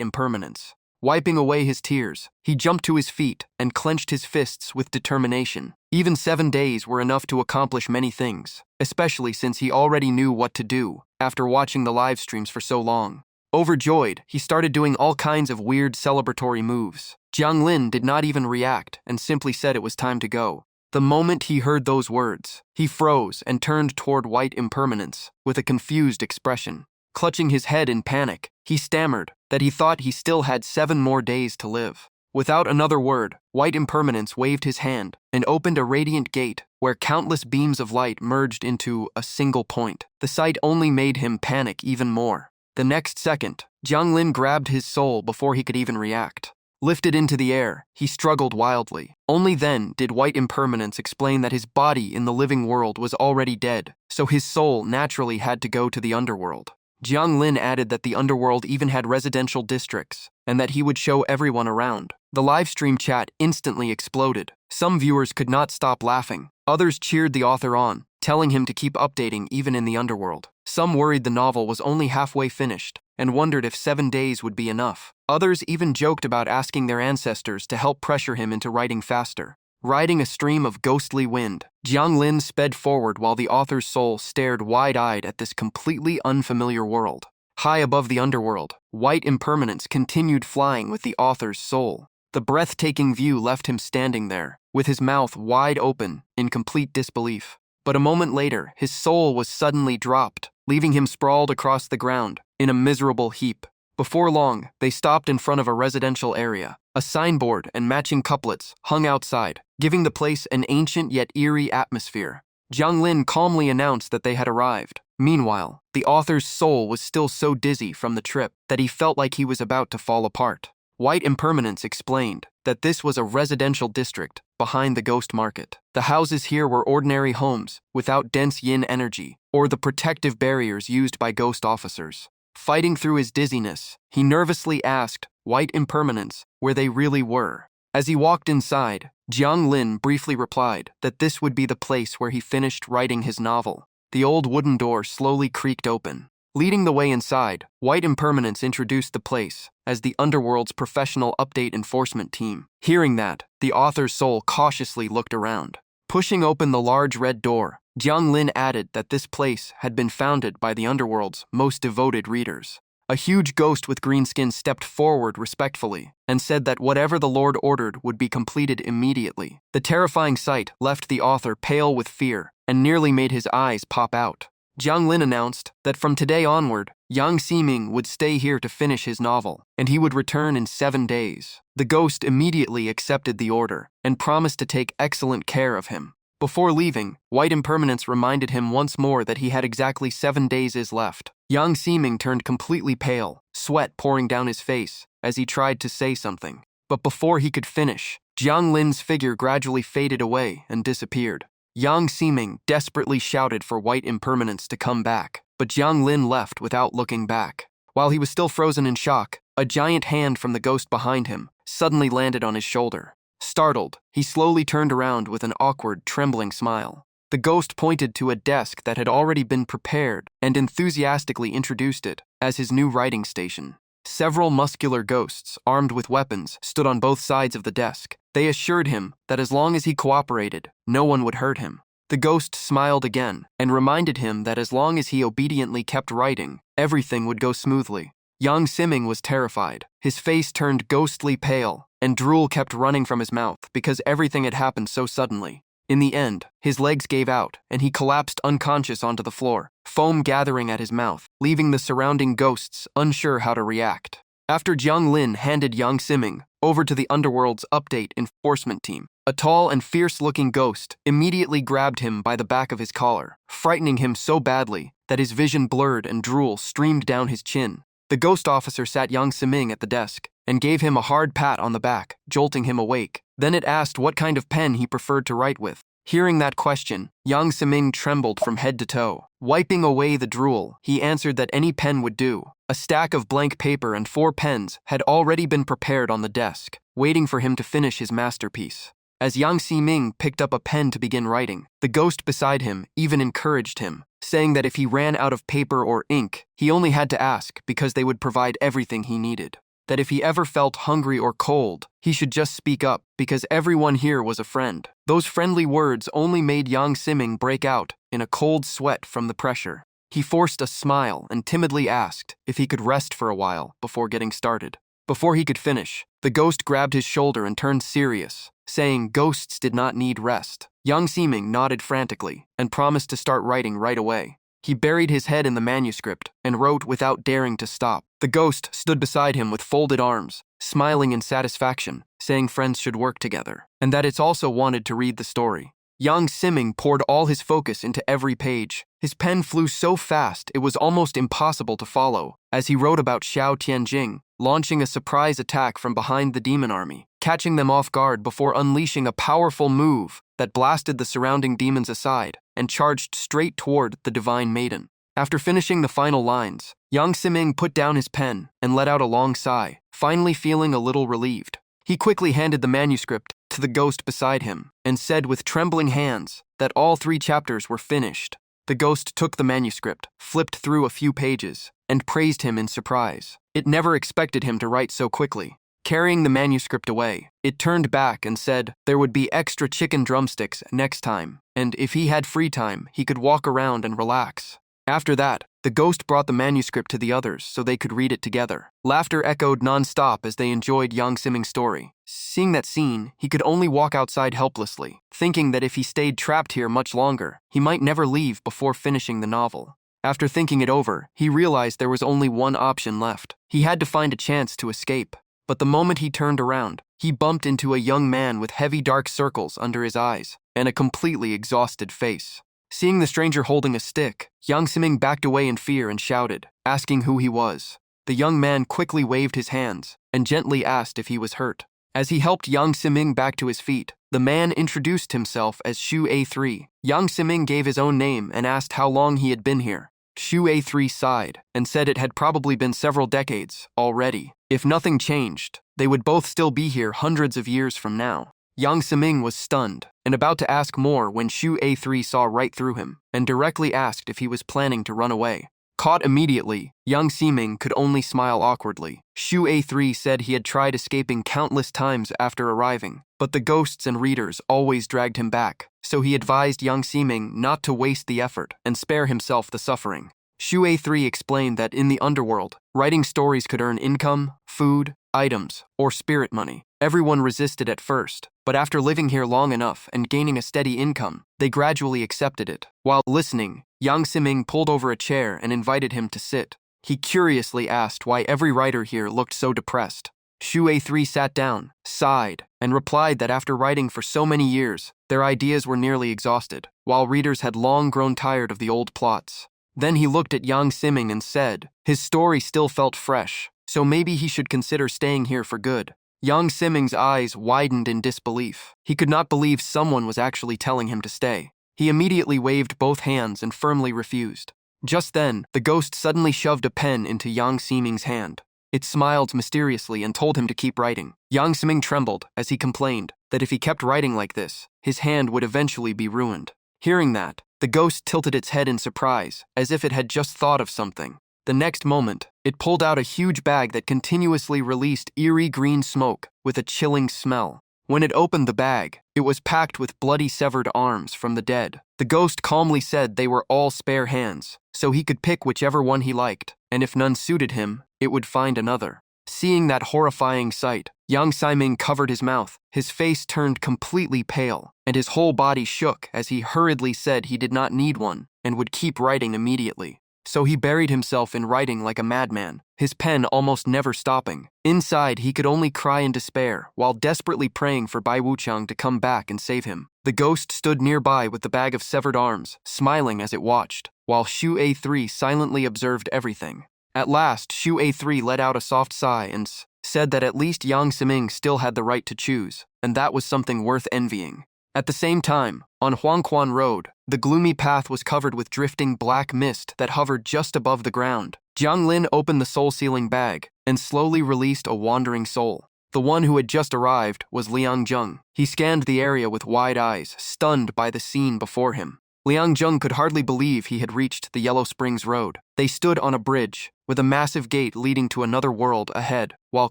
Impermanence. Wiping away his tears, he jumped to his feet and clenched his fists with determination. Even 7 days were enough to accomplish many things, especially since he already knew what to do after watching the live streams for so long. Overjoyed, he started doing all kinds of weird celebratory moves. Jiang Lin did not even react and simply said it was time to go. The moment he heard those words, he froze and turned toward White Impermanence with a confused expression. Clutching his head in panic, he stammered that he thought he still had 7 more days to live. Without another word, White Impermanence waved his hand and opened a radiant gate where countless beams of light merged into a single point. The sight only made him panic even more. The next second, Jiang Lin grabbed his soul before he could even react. Lifted into the air, he struggled wildly. Only then did White Impermanence explain that his body in the living world was already dead, so his soul naturally had to go to the underworld. Jiang Lin added that the underworld even had residential districts, and that he would show everyone around. The livestream chat instantly exploded. Some viewers could not stop laughing. Others cheered the author on, telling him to keep updating even in the underworld. Some worried the novel was only halfway finished, and wondered if 7 days would be enough. Others even joked about asking their ancestors to help pressure him into writing faster. Riding a stream of ghostly wind, Jiang Lin sped forward while the author's soul stared wide-eyed at this completely unfamiliar world. High above the underworld, White Impermanence continued flying with the author's soul. The breathtaking view left him standing there, with his mouth wide open, in complete disbelief. But a moment later, his soul was suddenly dropped, leaving him sprawled across the ground, in a miserable heap. Before long, they stopped in front of a residential area. A signboard and matching couplets hung outside, giving the place an ancient yet eerie atmosphere. Jiang Lin calmly announced that they had arrived. Meanwhile, the author's soul was still so dizzy from the trip that he felt like he was about to fall apart. White Impermanence explained that this was a residential district behind the ghost market. The houses here were ordinary homes without dense yin energy or the protective barriers used by ghost officers. Fighting through his dizziness, he nervously asked White Impermanence where they really were. As he walked inside, Jiang Lin briefly replied that this would be the place where he finished writing his novel. The old wooden door slowly creaked open. Leading the way inside, White Impermanence introduced the place as the Underworld's professional update enforcement team. Hearing that, the author's soul cautiously looked around. Pushing open the large red door, Jiang Lin added that this place had been founded by the Underworld's most devoted readers. A huge ghost with green skin stepped forward respectfully and said that whatever the Lord ordered would be completed immediately. The terrifying sight left the author pale with fear and nearly made his eyes pop out. Jiang Lin announced that from today onward, Yang Ximing would stay here to finish his novel, and he would return in 7 days. The ghost immediately accepted the order and promised to take excellent care of him. Before leaving, White Impermanence reminded him once more that he had exactly 7 days left. Yang Ximing turned completely pale, sweat pouring down his face as he tried to say something. But before he could finish, Jiang Lin's figure gradually faded away and disappeared. Yang Ximing desperately shouted for White Impermanence to come back, but Jiang Lin left without looking back. While he was still frozen in shock, a giant hand from the ghost behind him suddenly landed on his shoulder. Startled, he slowly turned around with an awkward, trembling smile. The ghost pointed to a desk that had already been prepared and enthusiastically introduced it as his new writing station. Several muscular ghosts, armed with weapons, stood on both sides of the desk. They assured him that as long as he cooperated, no one would hurt him. The ghost smiled again and reminded him that as long as he obediently kept writing, everything would go smoothly. Yang Ximing was terrified. His face turned ghostly pale, and drool kept running from his mouth because everything had happened so suddenly. In the end, his legs gave out, and he collapsed unconscious onto the floor, foam gathering at his mouth, leaving the surrounding ghosts unsure how to react. After Jiang Lin handed Yang Ximing over to the Underworld's update enforcement team, a tall and fierce-looking ghost immediately grabbed him by the back of his collar, frightening him so badly that his vision blurred and drool streamed down his chin. The ghost officer sat Yang Ximing at the desk and gave him a hard pat on the back, jolting him awake. Then it asked what kind of pen he preferred to write with. Hearing that question, Yang Ximing trembled from head to toe. Wiping away the drool, he answered that any pen would do. A stack of blank paper and 4 pens had already been prepared on the desk, waiting for him to finish his masterpiece. As Yang Ximing picked up a pen to begin writing, the ghost beside him even encouraged him, saying that if he ran out of paper or ink, he only had to ask because they would provide everything he needed. That if he ever felt hungry or cold, he should just speak up because everyone here was a friend. Those friendly words only made Yang Ximing break out in a cold sweat from the pressure. He forced a smile and timidly asked if he could rest for a while before getting started. Before he could finish, the ghost grabbed his shoulder and turned serious, saying ghosts did not need rest. Yang Ximing nodded frantically and promised to start writing right away. He buried his head in the manuscript and wrote without daring to stop. The ghost stood beside him with folded arms, smiling in satisfaction, saying friends should work together, and that it's also wanted to read the story. Yang Ximing poured all his focus into every page. His pen flew so fast it was almost impossible to follow, as he wrote about Xiao Tianjing launching a surprise attack from behind the demon army, catching them off guard before unleashing a powerful move that blasted the surrounding demons aside and charged straight toward the divine maiden. After finishing the final lines, Yang Siming put down his pen and let out a long sigh, finally feeling a little relieved. He quickly handed the manuscript to the ghost beside him and said with trembling hands that all 3 chapters were finished. The ghost took the manuscript, flipped through a few pages, and praised him in surprise. It never expected him to write so quickly. Carrying the manuscript away, it turned back and said there would be extra chicken drumsticks next time, and if he had free time, he could walk around and relax. After that, the ghost brought the manuscript to the others so they could read it together. Laughter echoed non-stop as they enjoyed Yang Siming's story. Seeing that scene, he could only walk outside helplessly, thinking that if he stayed trapped here much longer, he might never leave before finishing the novel. After thinking it over, he realized there was only one option left. He had to find a chance to escape. But the moment he turned around, he bumped into a young man with heavy dark circles under his eyes and a completely exhausted face. Seeing the stranger holding a stick, Yang Siming backed away in fear and shouted, asking who he was. The young man quickly waved his hands and gently asked if he was hurt. As he helped Yang Siming back to his feet, the man introduced himself as Shu A3. Yang Siming gave his own name and asked how long he had been here. Shu A3 sighed and said it had probably been several decades already. If nothing changed, they would both still be here hundreds of years from now. Yang Siming was stunned and about to ask more when Shu A3 saw right through him and directly asked if he was planning to run away. Caught immediately, Yang Siming could only smile awkwardly. Shu A3 said he had tried escaping countless times after arriving, but the ghosts and readers always dragged him back, so he advised Yang Siming not to waste the effort and spare himself the suffering. Shu A3 explained that in the underworld, writing stories could earn income, food, items, or spirit money. Everyone resisted at first, but after living here long enough and gaining a steady income, they gradually accepted it. While listening, Yang Siming pulled over a chair and invited him to sit. He curiously asked why every writer here looked so depressed. Shu A3 sat down, sighed, and replied that after writing for so many years, their ideas were nearly exhausted, while readers had long grown tired of the old plots. Then he looked at Yang Siming and said his story still felt fresh, so maybe he should consider staying here for good. Yang Siming's eyes widened in disbelief. He could not believe someone was actually telling him to stay. He immediately waved both hands and firmly refused. Just then, the ghost suddenly shoved a pen into Yang Siming's hand. It smiled mysteriously and told him to keep writing. Yang Siming trembled as he complained that if he kept writing like this, his hand would eventually be ruined. Hearing that, the ghost tilted its head in surprise, as if it had just thought of something. The next moment, it pulled out a huge bag that continuously released eerie green smoke with a chilling smell. When it opened the bag, it was packed with bloody severed arms from the dead. The ghost calmly said they were all spare hands, so he could pick whichever one he liked, and if none suited him, it would find another. Seeing that horrifying sight, Yang Siming covered his mouth, his face turned completely pale, and his whole body shook as he hurriedly said he did not need one and would keep writing immediately. So he buried himself in writing like a madman, his pen almost never stopping. Inside, he could only cry in despair while desperately praying for Bai Wuchang to come back and save him. The ghost stood nearby with the bag of severed arms, smiling as it watched, while Shu A3 silently observed everything. At last, Shu A3 let out a soft sigh and said that at least Yang Siming still had the right to choose, and that was something worth envying. At the same time, on Huangquan Road, the gloomy path was covered with drifting black mist that hovered just above the ground. Jiang Lin opened the soul-sealing bag and slowly released a wandering soul. The one who had just arrived was Liang Zheng. He scanned the area with wide eyes, stunned by the scene before him. Liang Zheng could hardly believe he had reached the Yellow Springs Road. They stood on a bridge, with a massive gate leading to another world ahead, while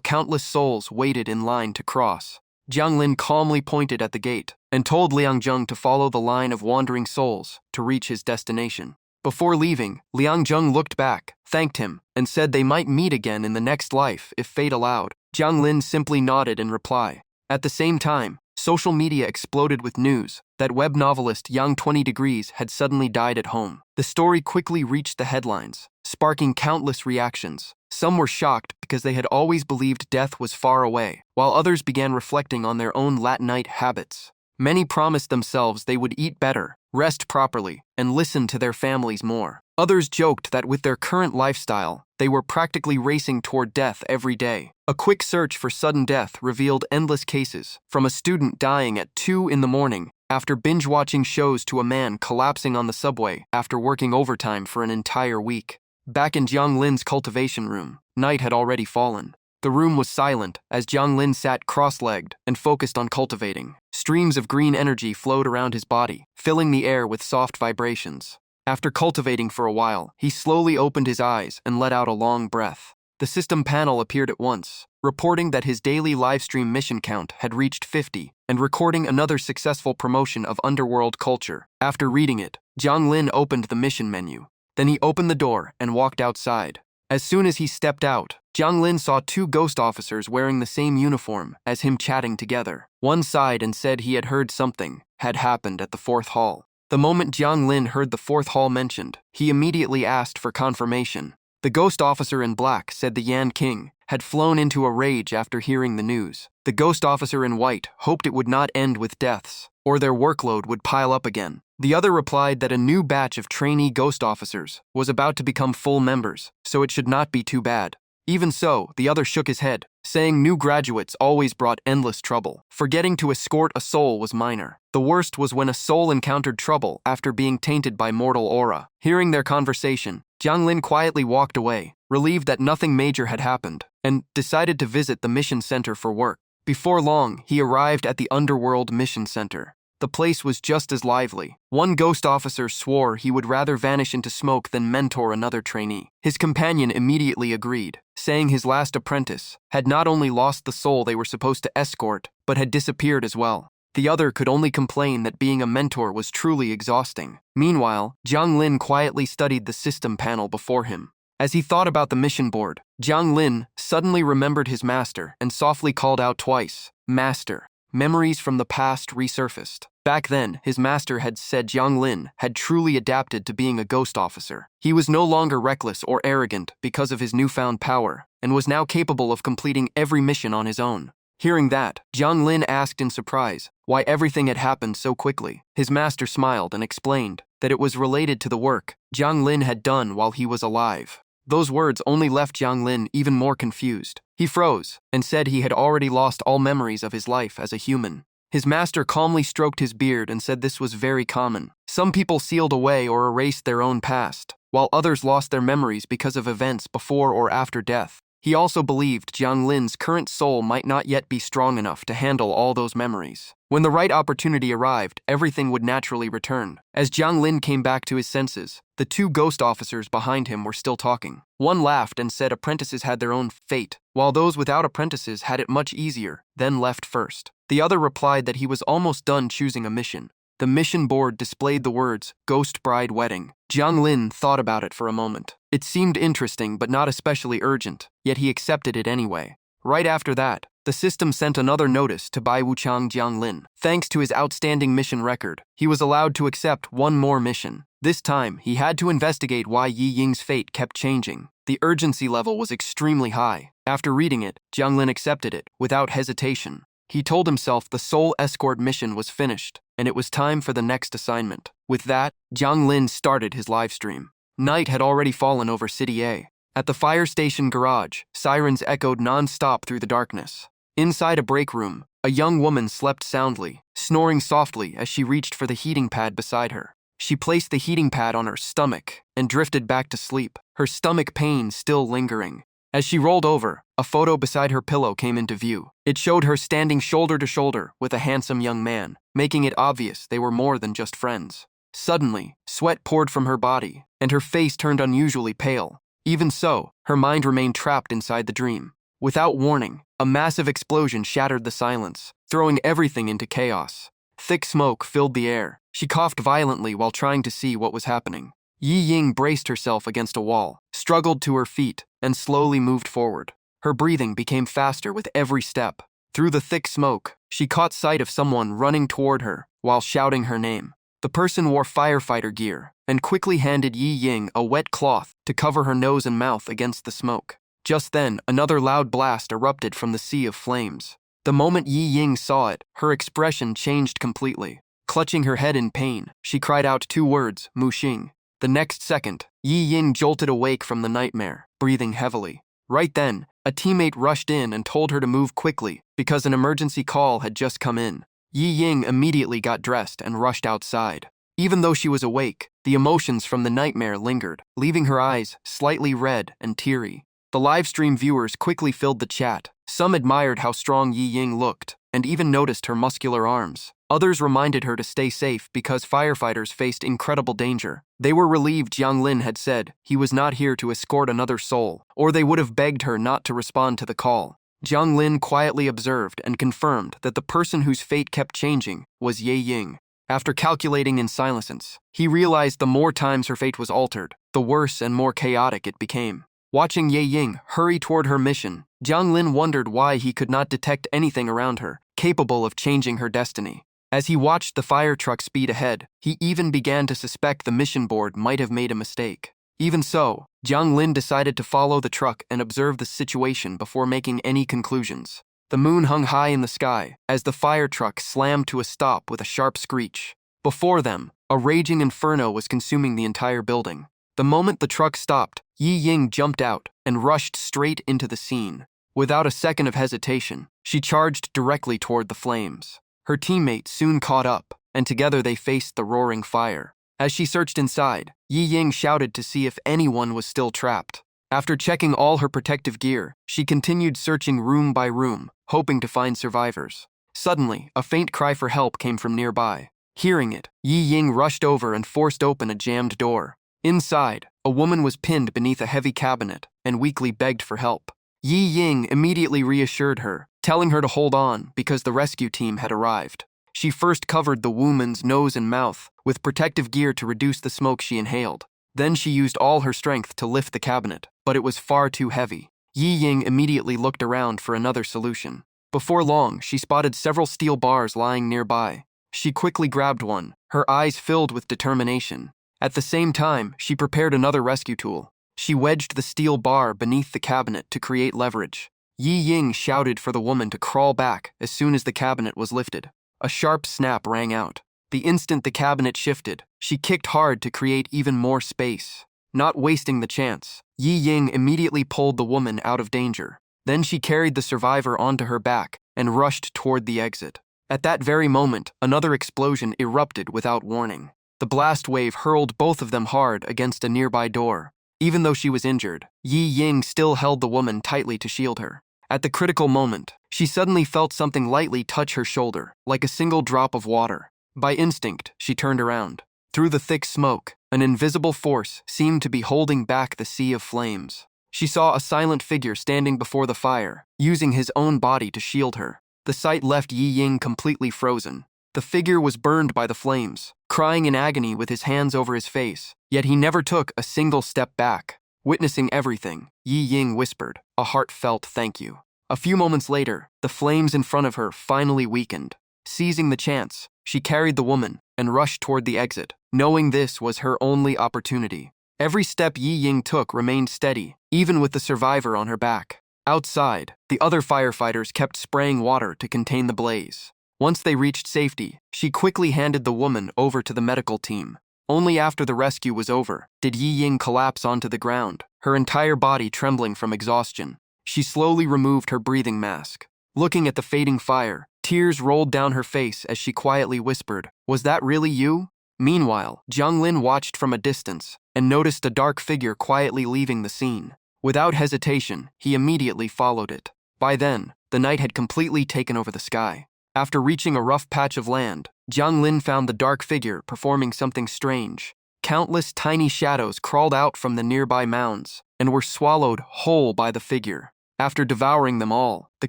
countless souls waited in line to cross. Jiang Lin calmly pointed at the gate and told Liang Zheng to follow the line of wandering souls to reach his destination. Before leaving, Liang Zheng looked back, thanked him, and said they might meet again in the next life if fate allowed. Jiang Lin simply nodded in reply. At the same time, social media exploded with news that web novelist Yang 20 Degrees had suddenly died at home. The story quickly reached the headlines, sparking countless reactions. Some were shocked because they had always believed death was far away, while others began reflecting on their own late night habits. Many promised themselves they would eat better, rest properly, and listen to their families more. Others joked that with their current lifestyle, they were practically racing toward death every day. A quick search for sudden death revealed endless cases, from a student dying at 2 in the morning after binge-watching shows to a man collapsing on the subway after working overtime for an entire week. Back in Jiang Lin's cultivation room, night had already fallen. The room was silent as Jiang Lin sat cross-legged and focused on cultivating. Streams of green energy flowed around his body, filling the air with soft vibrations. After cultivating for a while, he slowly opened his eyes and let out a long breath. The system panel appeared at once, reporting that his daily livestream mission count had reached 50 and recording another successful promotion of Underworld culture. After reading it, Jiang Lin opened the mission menu. Then he opened the door and walked outside. As soon as he stepped out, Jiang Lin saw 2 ghost officers wearing the same uniform as him chatting together. One sighed and said he had heard something had happened at the 4th hall. The moment Jiang Lin heard the 4th hall mentioned, he immediately asked for confirmation. The ghost officer in black said the Yan King had flown into a rage after hearing the news. The ghost officer in white hoped it would not end with deaths, or their workload would pile up again. The other replied that a new batch of trainee ghost officers was about to become full members, so it should not be too bad. Even so, the other shook his head, saying new graduates always brought endless trouble. Forgetting to escort a soul was minor. The worst was when a soul encountered trouble after being tainted by mortal aura. Hearing their conversation, Jiang Lin quietly walked away, relieved that nothing major had happened, and decided to visit the mission center for work. Before long, he arrived at the Underworld mission center. The place was just as lively. One ghost officer swore he would rather vanish into smoke than mentor another trainee. His companion immediately agreed, saying his last apprentice had not only lost the soul they were supposed to escort, but had disappeared as well. The other could only complain that being a mentor was truly exhausting. Meanwhile, Jiang Lin quietly studied the system panel before him. As he thought about the mission board, Jiang Lin suddenly remembered his master and softly called out twice, "Master." Memories from the past resurfaced. Back then, his master had said Jiang Lin had truly adapted to being a ghost officer. He was no longer reckless or arrogant because of his newfound power, and was now capable of completing every mission on his own. Hearing that, Jiang Lin asked in surprise why everything had happened so quickly. His master smiled and explained that it was related to the work Jiang Lin had done while he was alive. Those words only left Jiang Lin even more confused. He froze and said he had already lost all memories of his life as a human. His master calmly stroked his beard and said this was very common. Some people sealed away or erased their own past, while others lost their memories because of events before or after death. He also believed Jiang Lin's current soul might not yet be strong enough to handle all those memories. When the right opportunity arrived, everything would naturally return. As Jiang Lin came back to his senses, the 2 ghost officers behind him were still talking. One laughed and said apprentices had their own fate, while those without apprentices had it much easier, then left first. The other replied that he was almost done choosing a mission. The mission board displayed the words, "Ghost Bride Wedding." Jiang Lin thought about it for a moment. It seemed interesting but not especially urgent, yet he accepted it anyway. Right after that, the system sent another notice to Bai Wuchang Jiang Lin. Thanks to his outstanding mission record, he was allowed to accept one more mission. This time, he had to investigate why Yi Ying's fate kept changing. The urgency level was extremely high. After reading it, Jiang Lin accepted it without hesitation. He told himself the soul escort mission was finished, and it was time for the next assignment. With that, Jiang Lin started his livestream. Night had already fallen over City A. At the fire station garage, sirens echoed non-stop through the darkness. Inside a break room, a young woman slept soundly, snoring softly as she reached for the heating pad beside her. She placed the heating pad on her stomach and drifted back to sleep, her stomach pain still lingering. As she rolled over, a photo beside her pillow came into view. It showed her standing shoulder to shoulder with a handsome young man, making it obvious they were more than just friends. Suddenly, sweat poured from her body, and her face turned unusually pale. Even so, her mind remained trapped inside the dream. Without warning, a massive explosion shattered the silence, throwing everything into chaos. Thick smoke filled the air. She coughed violently while trying to see what was happening. Yi Ying braced herself against a wall, struggled to her feet, and slowly moved forward. Her breathing became faster with every step. Through the thick smoke, she caught sight of someone running toward her while shouting her name. The person wore firefighter gear and quickly handed Yi Ying a wet cloth to cover her nose and mouth against the smoke. Just then, another loud blast erupted from the sea of flames. The moment Yi Ying saw it, her expression changed completely. Clutching her head in pain, she cried out 2 words, Mu Xing. The next second, Yi Ying jolted awake from the nightmare, breathing heavily. Right then, a teammate rushed in and told her to move quickly because an emergency call had just come in. Yi Ying immediately got dressed and rushed outside. Even though she was awake, the emotions from the nightmare lingered, leaving her eyes slightly red and teary. The livestream viewers quickly filled the chat. Some admired how strong Yi Ying looked, and even noticed her muscular arms. Others reminded her to stay safe because firefighters faced incredible danger. They were relieved Jiang Lin had said he was not here to escort another soul, or they would have begged her not to respond to the call. Jiang Lin quietly observed and confirmed that the person whose fate kept changing was Yi Ying. After calculating in silence, he realized the more times her fate was altered, the worse and more chaotic it became. Watching Yi Ying hurry toward her mission, Jiang Lin wondered why he could not detect anything around her, capable of changing her destiny. As he watched the fire truck speed ahead, he even began to suspect the mission board might have made a mistake. Even so, Jiang Lin decided to follow the truck and observe the situation before making any conclusions. The moon hung high in the sky as the fire truck slammed to a stop with a sharp screech. Before them, a raging inferno was consuming the entire building. The moment the truck stopped, Yi Ying jumped out and rushed straight into the scene. Without a second of hesitation, she charged directly toward the flames. Her teammate soon caught up, and together they faced the roaring fire. As she searched inside, Yi Ying shouted to see if anyone was still trapped. After checking all her protective gear, she continued searching room by room, hoping to find survivors. Suddenly, a faint cry for help came from nearby. Hearing it, Yi Ying rushed over and forced open a jammed door. Inside, a woman was pinned beneath a heavy cabinet and weakly begged for help. Yi Ying immediately reassured her, telling her to hold on because the rescue team had arrived. She first covered the woman's nose and mouth with protective gear to reduce the smoke she inhaled. Then she used all her strength to lift the cabinet, but it was far too heavy. Yi Ying immediately looked around for another solution. Before long, she spotted several steel bars lying nearby. She quickly grabbed one, her eyes filled with determination. At the same time, she prepared another rescue tool. She wedged the steel bar beneath the cabinet to create leverage. Yi Ying shouted for the woman to crawl back as soon as the cabinet was lifted. A sharp snap rang out. The instant the cabinet shifted, she kicked hard to create even more space. Not wasting the chance, Yi Ying immediately pulled the woman out of danger. Then she carried the survivor onto her back and rushed toward the exit. At that very moment, another explosion erupted without warning. The blast wave hurled both of them hard against a nearby door. Even though she was injured, Yi Ying still held the woman tightly to shield her. At the critical moment, she suddenly felt something lightly touch her shoulder, like a single drop of water. By instinct, she turned around. Through the thick smoke, an invisible force seemed to be holding back the sea of flames. She saw a silent figure standing before the fire, using his own body to shield her. The sight left Yi Ying completely frozen. The figure was burned by the flames, crying in agony with his hands over his face, yet he never took a single step back. Witnessing everything, Yi Ying whispered a heartfelt thank you. A few moments later, the flames in front of her finally weakened. Seizing the chance, she carried the woman and rushed toward the exit, knowing this was her only opportunity. Every step Yi Ying took remained steady, even with the survivor on her back. Outside, the other firefighters kept spraying water to contain the blaze. Once they reached safety, she quickly handed the woman over to the medical team. Only after the rescue was over did Yi Ying collapse onto the ground, her entire body trembling from exhaustion. She slowly removed her breathing mask. Looking at the fading fire, tears rolled down her face as she quietly whispered, "Was that really you?" Meanwhile, Jiang Lin watched from a distance and noticed a dark figure quietly leaving the scene. Without hesitation, he immediately followed it. By then, the night had completely taken over the sky. After reaching a rough patch of land, Jiang Lin found the dark figure performing something strange. Countless tiny shadows crawled out from the nearby mounds and were swallowed whole by the figure. After devouring them all, the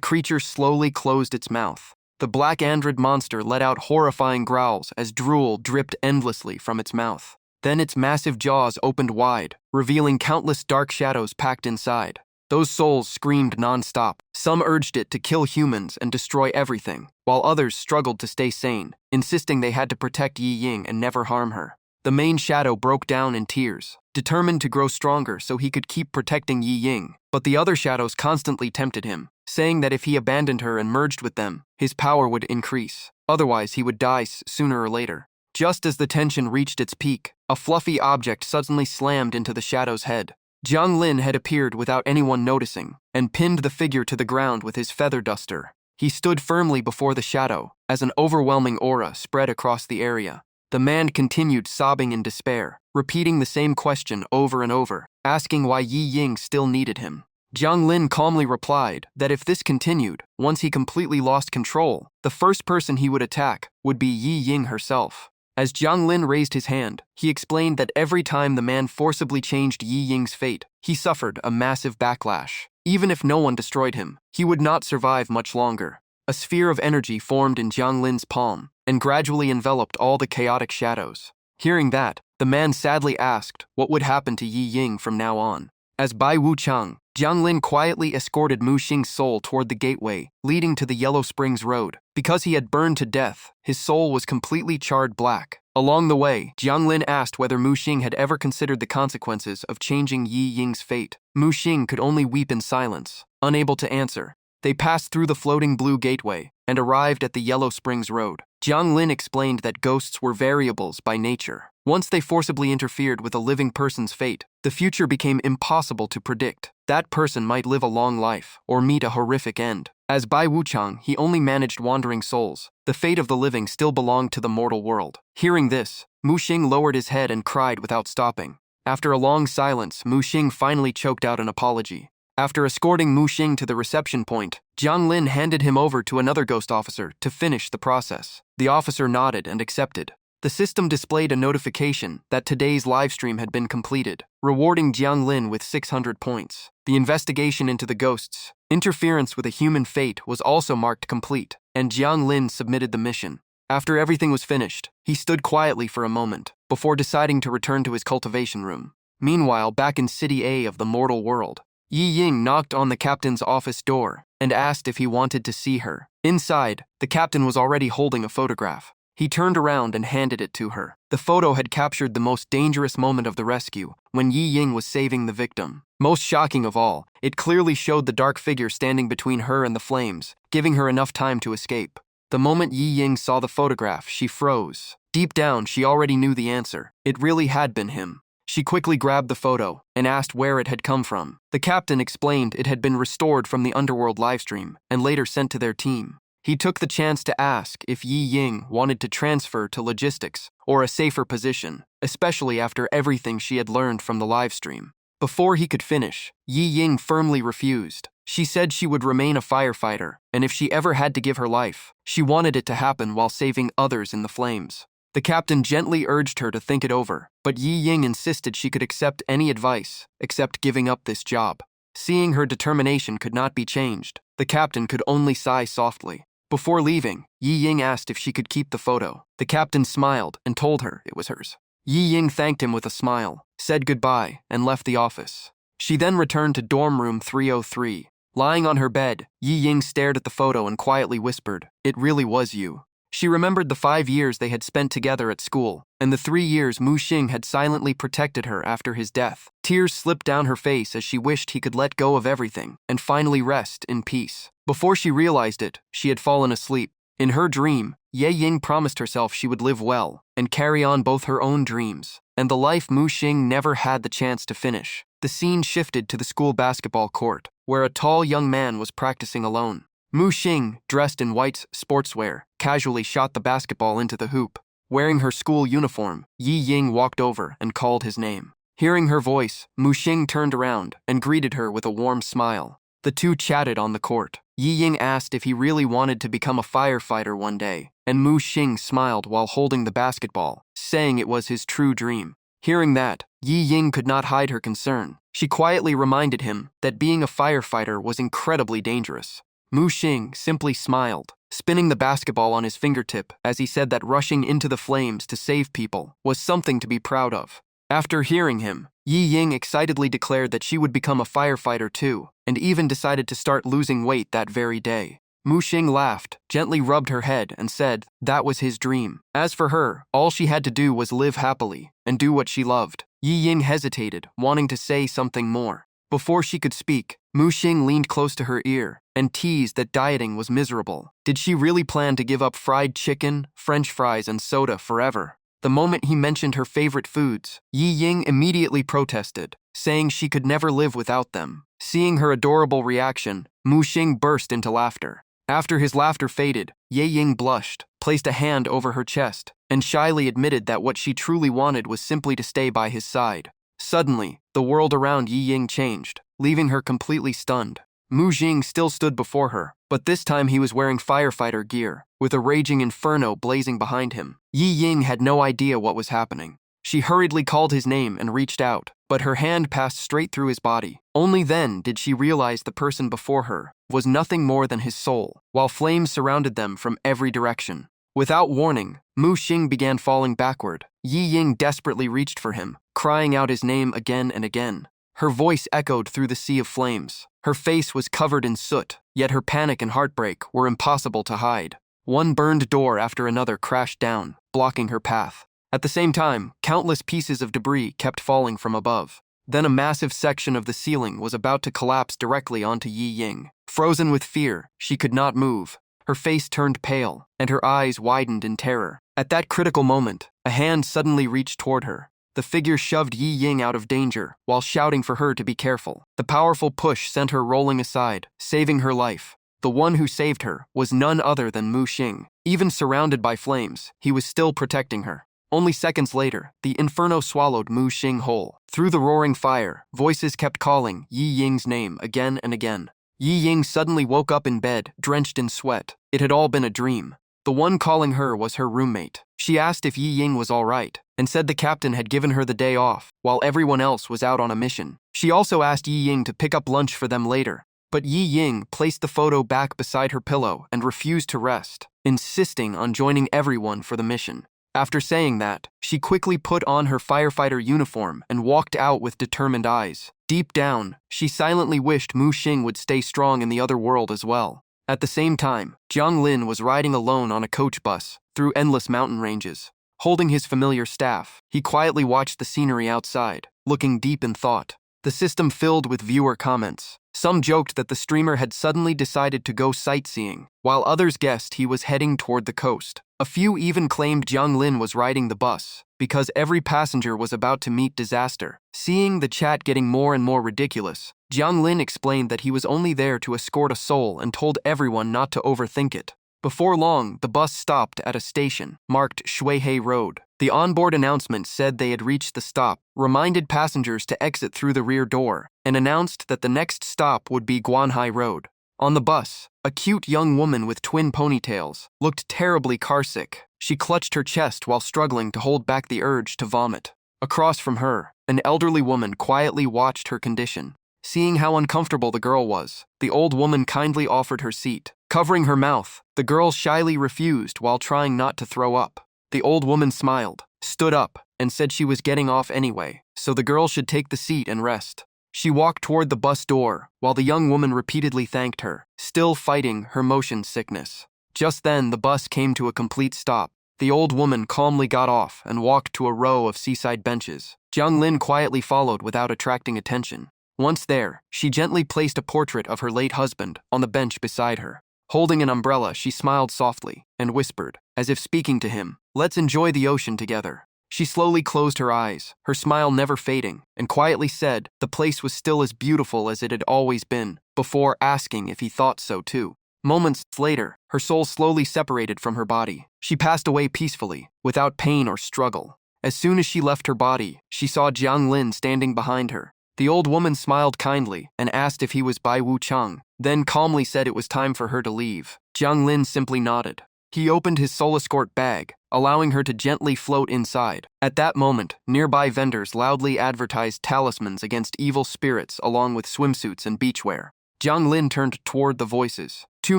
creature slowly closed its mouth. The black android monster let out horrifying growls as drool dripped endlessly from its mouth. Then its massive jaws opened wide, revealing countless dark shadows packed inside. Those souls screamed non-stop. Some urged it to kill humans and destroy everything, while others struggled to stay sane, insisting they had to protect Yi Ying and never harm her. The main shadow broke down in tears, determined to grow stronger so he could keep protecting Yi Ying, but the other shadows constantly tempted him, saying that if he abandoned her and merged with them, his power would increase. Otherwise, he would die sooner or later. Just as the tension reached its peak, a fluffy object suddenly slammed into the shadow's head. Jiang Lin had appeared without anyone noticing and pinned the figure to the ground with his feather duster. He stood firmly before the shadow as an overwhelming aura spread across the area. The man continued sobbing in despair, repeating the same question over and over, asking why Yi Ying still needed him. Jiang Lin calmly replied that if this continued, once he completely lost control, the first person he would attack would be Yi Ying herself. As Jiang Lin raised his hand, he explained that every time the man forcibly changed Yi Ying's fate, he suffered a massive backlash. Even if no one destroyed him, he would not survive much longer. A sphere of energy formed in Jiang Lin's palm and gradually enveloped all the chaotic shadows. Hearing that, the man sadly asked what would happen to Yi Ying from now on. As Bai Wuchang, Jiang Lin quietly escorted Mu Xing's soul toward the gateway leading to the Yellow Springs Road. Because he had burned to death, his soul was completely charred black. Along the way, Jiang Lin asked whether Mu Xing had ever considered the consequences of changing Yi Ying's fate. Mu Xing could only weep in silence, unable to answer. They passed through the floating blue gateway and arrived at the Yellow Springs Road. Jiang Lin explained that ghosts were variables by nature. Once they forcibly interfered with a living person's fate, the future became impossible to predict. That person might live a long life or meet a horrific end. As Bai Wuchang, he only managed wandering souls. The fate of the living still belonged to the mortal world. Hearing this, Mu Xing lowered his head and cried without stopping. After a long silence, Mu Xing finally choked out an apology. After escorting Mu Xing to the reception point, Jiang Lin handed him over to another ghost officer to finish the process. The officer nodded and accepted. The system displayed a notification that today's livestream had been completed, rewarding Jiang Lin with 600 points. The investigation into the ghosts' interference with a human fate was also marked complete, and Jiang Lin submitted the mission. After everything was finished, he stood quietly for a moment before deciding to return to his cultivation room. Meanwhile, back in City A of the mortal world, Yi Ying knocked on the captain's office door and asked if he wanted to see her. Inside, the captain was already holding a photograph. He turned around and handed it to her. The photo had captured the most dangerous moment of the rescue, when Yi Ying was saving the victim. Most shocking of all, it clearly showed the dark figure standing between her and the flames, giving her enough time to escape. The moment Yi Ying saw the photograph, she froze. Deep down, she already knew the answer. It really had been him. She quickly grabbed the photo and asked where it had come from. The captain explained it had been restored from the Underworld livestream and later sent to their team. He took the chance to ask if Yi Ying wanted to transfer to logistics or a safer position, especially after everything she had learned from the livestream. Before he could finish, Yi Ying firmly refused. She said she would remain a firefighter, and if she ever had to give her life, she wanted it to happen while saving others in the flames. The captain gently urged her to think it over, but Yi Ying insisted she could accept any advice except giving up this job. Seeing her determination could not be changed, the captain could only sigh softly. Before leaving, Yi Ying asked if she could keep the photo. The captain smiled and told her it was hers. Yi Ying thanked him with a smile, said goodbye, and left the office. She then returned to dorm room 303. Lying on her bed, Yi Ying stared at the photo and quietly whispered, "It really was you." She remembered the 5 years they had spent together at school, and the 3 years Mu Xing had silently protected her after his death. Tears slipped down her face as she wished he could let go of everything and finally rest in peace. Before she realized it, she had fallen asleep. In her dream, Ye Ying promised herself she would live well and carry on both her own dreams and the life Mu Xing never had the chance to finish. The scene shifted to the school basketball court, where a tall young man was practicing alone. Mu Xing, dressed in white sportswear, casually shot the basketball into the hoop. Wearing her school uniform, Yi Ying walked over and called his name. Hearing her voice, Mu Xing turned around and greeted her with a warm smile. The two chatted on the court. Yi Ying asked if he really wanted to become a firefighter one day, and Mu Xing smiled while holding the basketball, saying it was his true dream. Hearing that, Yi Ying could not hide her concern. She quietly reminded him that being a firefighter was incredibly dangerous. Mu Xing simply smiled, spinning the basketball on his fingertip as he said that rushing into the flames to save people was something to be proud of. After hearing him, Yi Ying excitedly declared that she would become a firefighter too, and even decided to start losing weight that very day. Mu Xing laughed, gently rubbed her head, and said that was his dream. As for her, all she had to do was live happily and do what she loved. Yi Ying hesitated, wanting to say something more. Before she could speak, Mu Xing leaned close to her ear and teased that dieting was miserable. Did she really plan to give up fried chicken, French fries, and soda forever? The moment he mentioned her favorite foods, Yi Ying immediately protested, saying she could never live without them. Seeing her adorable reaction, Mu Xing burst into laughter. After his laughter faded, Yi Ying blushed, placed a hand over her chest, and shyly admitted that what she truly wanted was simply to stay by his side. Suddenly, the world around Yi Ying changed, leaving her completely stunned. Mu Xing still stood before her, but this time he was wearing firefighter gear, with a raging inferno blazing behind him. Yi Ying had no idea what was happening. She hurriedly called his name and reached out, but her hand passed straight through his body. Only then did she realize the person before her was nothing more than his soul, while flames surrounded them from every direction. Without warning, Mu Xing began falling backward. Yi Ying desperately reached for him, crying out his name again and again. Her voice echoed through the sea of flames. Her face was covered in soot, yet her panic and heartbreak were impossible to hide. One burned door after another crashed down, blocking her path. At the same time, countless pieces of debris kept falling from above. Then a massive section of the ceiling was about to collapse directly onto Yi Ying. Frozen with fear, she could not move. Her face turned pale, and her eyes widened in terror. At that critical moment, a hand suddenly reached toward her. The figure shoved Yi Ying out of danger, while shouting for her to be careful. The powerful push sent her rolling aside, saving her life. The one who saved her was none other than Mu Xing. Even surrounded by flames, he was still protecting her. Only seconds later, the inferno swallowed Mu Xing whole. Through the roaring fire, voices kept calling Yi Ying's name again and again. Yi Ying suddenly woke up in bed, drenched in sweat. It had all been a dream. The one calling her was her roommate. She asked if Yi Ying was all right, and said the captain had given her the day off, while everyone else was out on a mission. She also asked Yi Ying to pick up lunch for them later. But Yi Ying placed the photo back beside her pillow and refused to rest, insisting on joining everyone for the mission. After saying that, she quickly put on her firefighter uniform and walked out with determined eyes. Deep down, she silently wished Mu Xing would stay strong in the other world as well. At the same time, Jiang Lin was riding alone on a coach bus through endless mountain ranges. Holding his familiar staff, he quietly watched the scenery outside, looking deep in thought. The system filled with viewer comments. Some joked that the streamer had suddenly decided to go sightseeing, while others guessed he was heading toward the coast. A few even claimed Jiang Lin was riding the bus, because every passenger was about to meet disaster. Seeing the chat getting more and more ridiculous, Jiang Lin explained that he was only there to escort a soul and told everyone not to overthink it. Before long, the bus stopped at a station marked Shuihei Road. The onboard announcement said they had reached the stop, reminded passengers to exit through the rear door, and announced that the next stop would be Guanhai Road. On the bus, a cute young woman with twin ponytails looked terribly carsick. She clutched her chest while struggling to hold back the urge to vomit. Across from her, an elderly woman quietly watched her condition. Seeing how uncomfortable the girl was, the old woman kindly offered her seat. Covering her mouth, the girl shyly refused while trying not to throw up. The old woman smiled, stood up, and said she was getting off anyway, so the girl should take the seat and rest. She walked toward the bus door, while the young woman repeatedly thanked her, still fighting her motion sickness. Just then, the bus came to a complete stop. The old woman calmly got off and walked to a row of seaside benches. Jiang Lin quietly followed without attracting attention. Once there, she gently placed a portrait of her late husband on the bench beside her. Holding an umbrella, she smiled softly and whispered, as if speaking to him, "Let's enjoy the ocean together." She slowly closed her eyes, her smile never fading, and quietly said the place was still as beautiful as it had always been, before asking if he thought so too. Moments later, her soul slowly separated from her body. She passed away peacefully, without pain or struggle. As soon as she left her body, she saw Jiang Lin standing behind her. The old woman smiled kindly and asked if he was Bai Wu Chang, then calmly said it was time for her to leave. Jiang Lin simply nodded. He opened his soul escort bag, allowing her to gently float inside. At that moment, nearby vendors loudly advertised talismans against evil spirits along with swimsuits and beachwear. Jiang Lin turned toward the voices. Two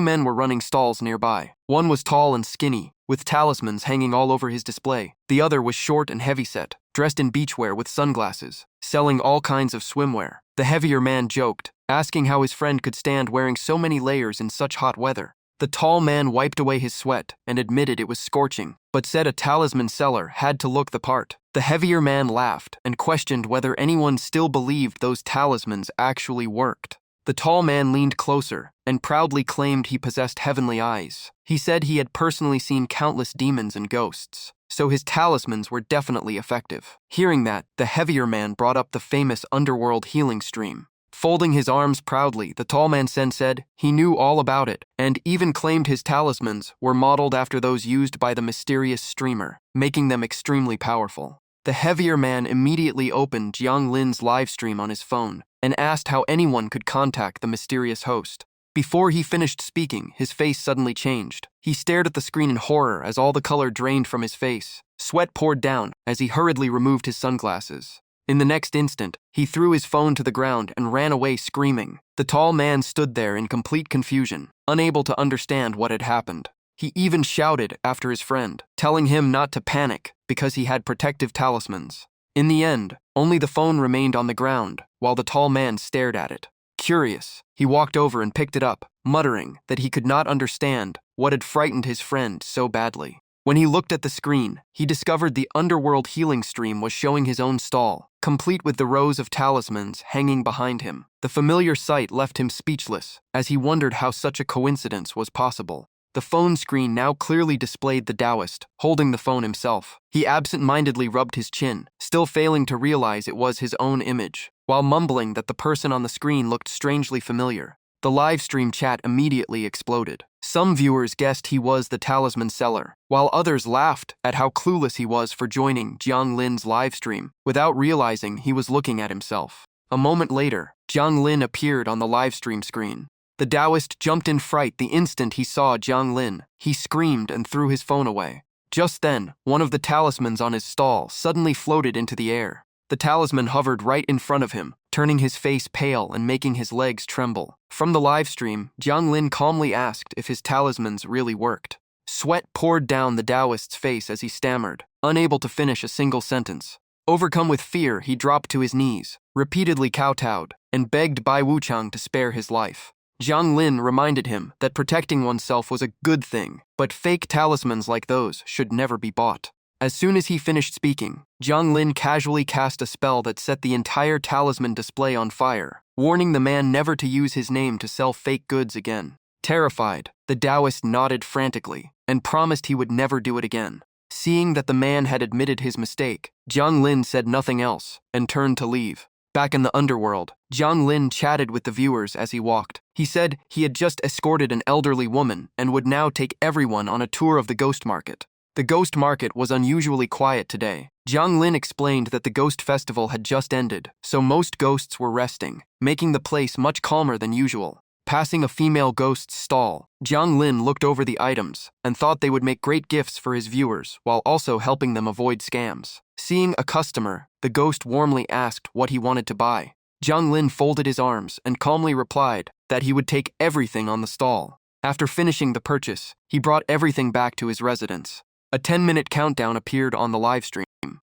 men were running stalls nearby. One was tall and skinny, with talismans hanging all over his display. The other was short and heavyset, dressed in beachwear with sunglasses, selling all kinds of swimwear. The heavier man joked, asking how his friend could stand wearing so many layers in such hot weather. The tall man wiped away his sweat and admitted it was scorching, but said a talisman seller had to look the part. The heavier man laughed and questioned whether anyone still believed those talismans actually worked. The tall man leaned closer and proudly claimed he possessed heavenly eyes. He said he had personally seen countless demons and ghosts, so his talismans were definitely effective. Hearing that, the heavier man brought up the famous Underworld healing stream. Folding his arms proudly, the tall man said he knew all about it and even claimed his talismans were modeled after those used by the mysterious streamer, making them extremely powerful. The heavier man immediately opened Jiang Lin's livestream on his phone and asked how anyone could contact the mysterious host. Before he finished speaking, his face suddenly changed. He stared at the screen in horror as all the color drained from his face. Sweat poured down as he hurriedly removed his sunglasses. In the next instant, he threw his phone to the ground and ran away screaming. The tall man stood there in complete confusion, unable to understand what had happened. He even shouted after his friend, telling him not to panic because he had protective talismans. In the end, only the phone remained on the ground while the tall man stared at it. Curious, he walked over and picked it up, muttering that he could not understand what had frightened his friend so badly. When he looked at the screen, he discovered the Underworld healing stream was showing his own stall, complete with the rows of talismans hanging behind him. The familiar sight left him speechless as he wondered how such a coincidence was possible. The phone screen now clearly displayed the Taoist, holding the phone himself. He absent-mindedly rubbed his chin, still failing to realize it was his own image, while mumbling that the person on the screen looked strangely familiar. The livestream chat immediately exploded. Some viewers guessed he was the talisman seller, while others laughed at how clueless he was for joining Jiang Lin's livestream without realizing he was looking at himself. A moment later, Jiang Lin appeared on the livestream screen. The Taoist jumped in fright the instant he saw Jiang Lin. He screamed and threw his phone away. Just then, one of the talismans on his stall suddenly floated into the air. The talisman hovered right in front of him, turning his face pale and making his legs tremble. From the livestream, Jiang Lin calmly asked if his talismans really worked. Sweat poured down the Taoist's face as he stammered, unable to finish a single sentence. Overcome with fear, he dropped to his knees, repeatedly kowtowed, and begged Bai Wuchang to spare his life. Jiang Lin reminded him that protecting oneself was a good thing, but fake talismans like those should never be bought. As soon as he finished speaking, Jiang Lin casually cast a spell that set the entire talisman display on fire, warning the man never to use his name to sell fake goods again. Terrified, the Taoist nodded frantically and promised he would never do it again. Seeing that the man had admitted his mistake, Jiang Lin said nothing else and turned to leave. Back in the Underworld, Jiang Lin chatted with the viewers as he walked. He said he had just escorted an elderly woman and would now take everyone on a tour of the ghost market. The ghost market was unusually quiet today. Jiang Lin explained that the ghost festival had just ended, so most ghosts were resting, making the place much calmer than usual. Passing a female ghost's stall, Jiang Lin looked over the items and thought they would make great gifts for his viewers while also helping them avoid scams. Seeing a customer, the ghost warmly asked what he wanted to buy. Jiang Lin folded his arms and calmly replied that he would take everything on the stall. After finishing the purchase, he brought everything back to his residence. A 10-minute countdown appeared on the livestream.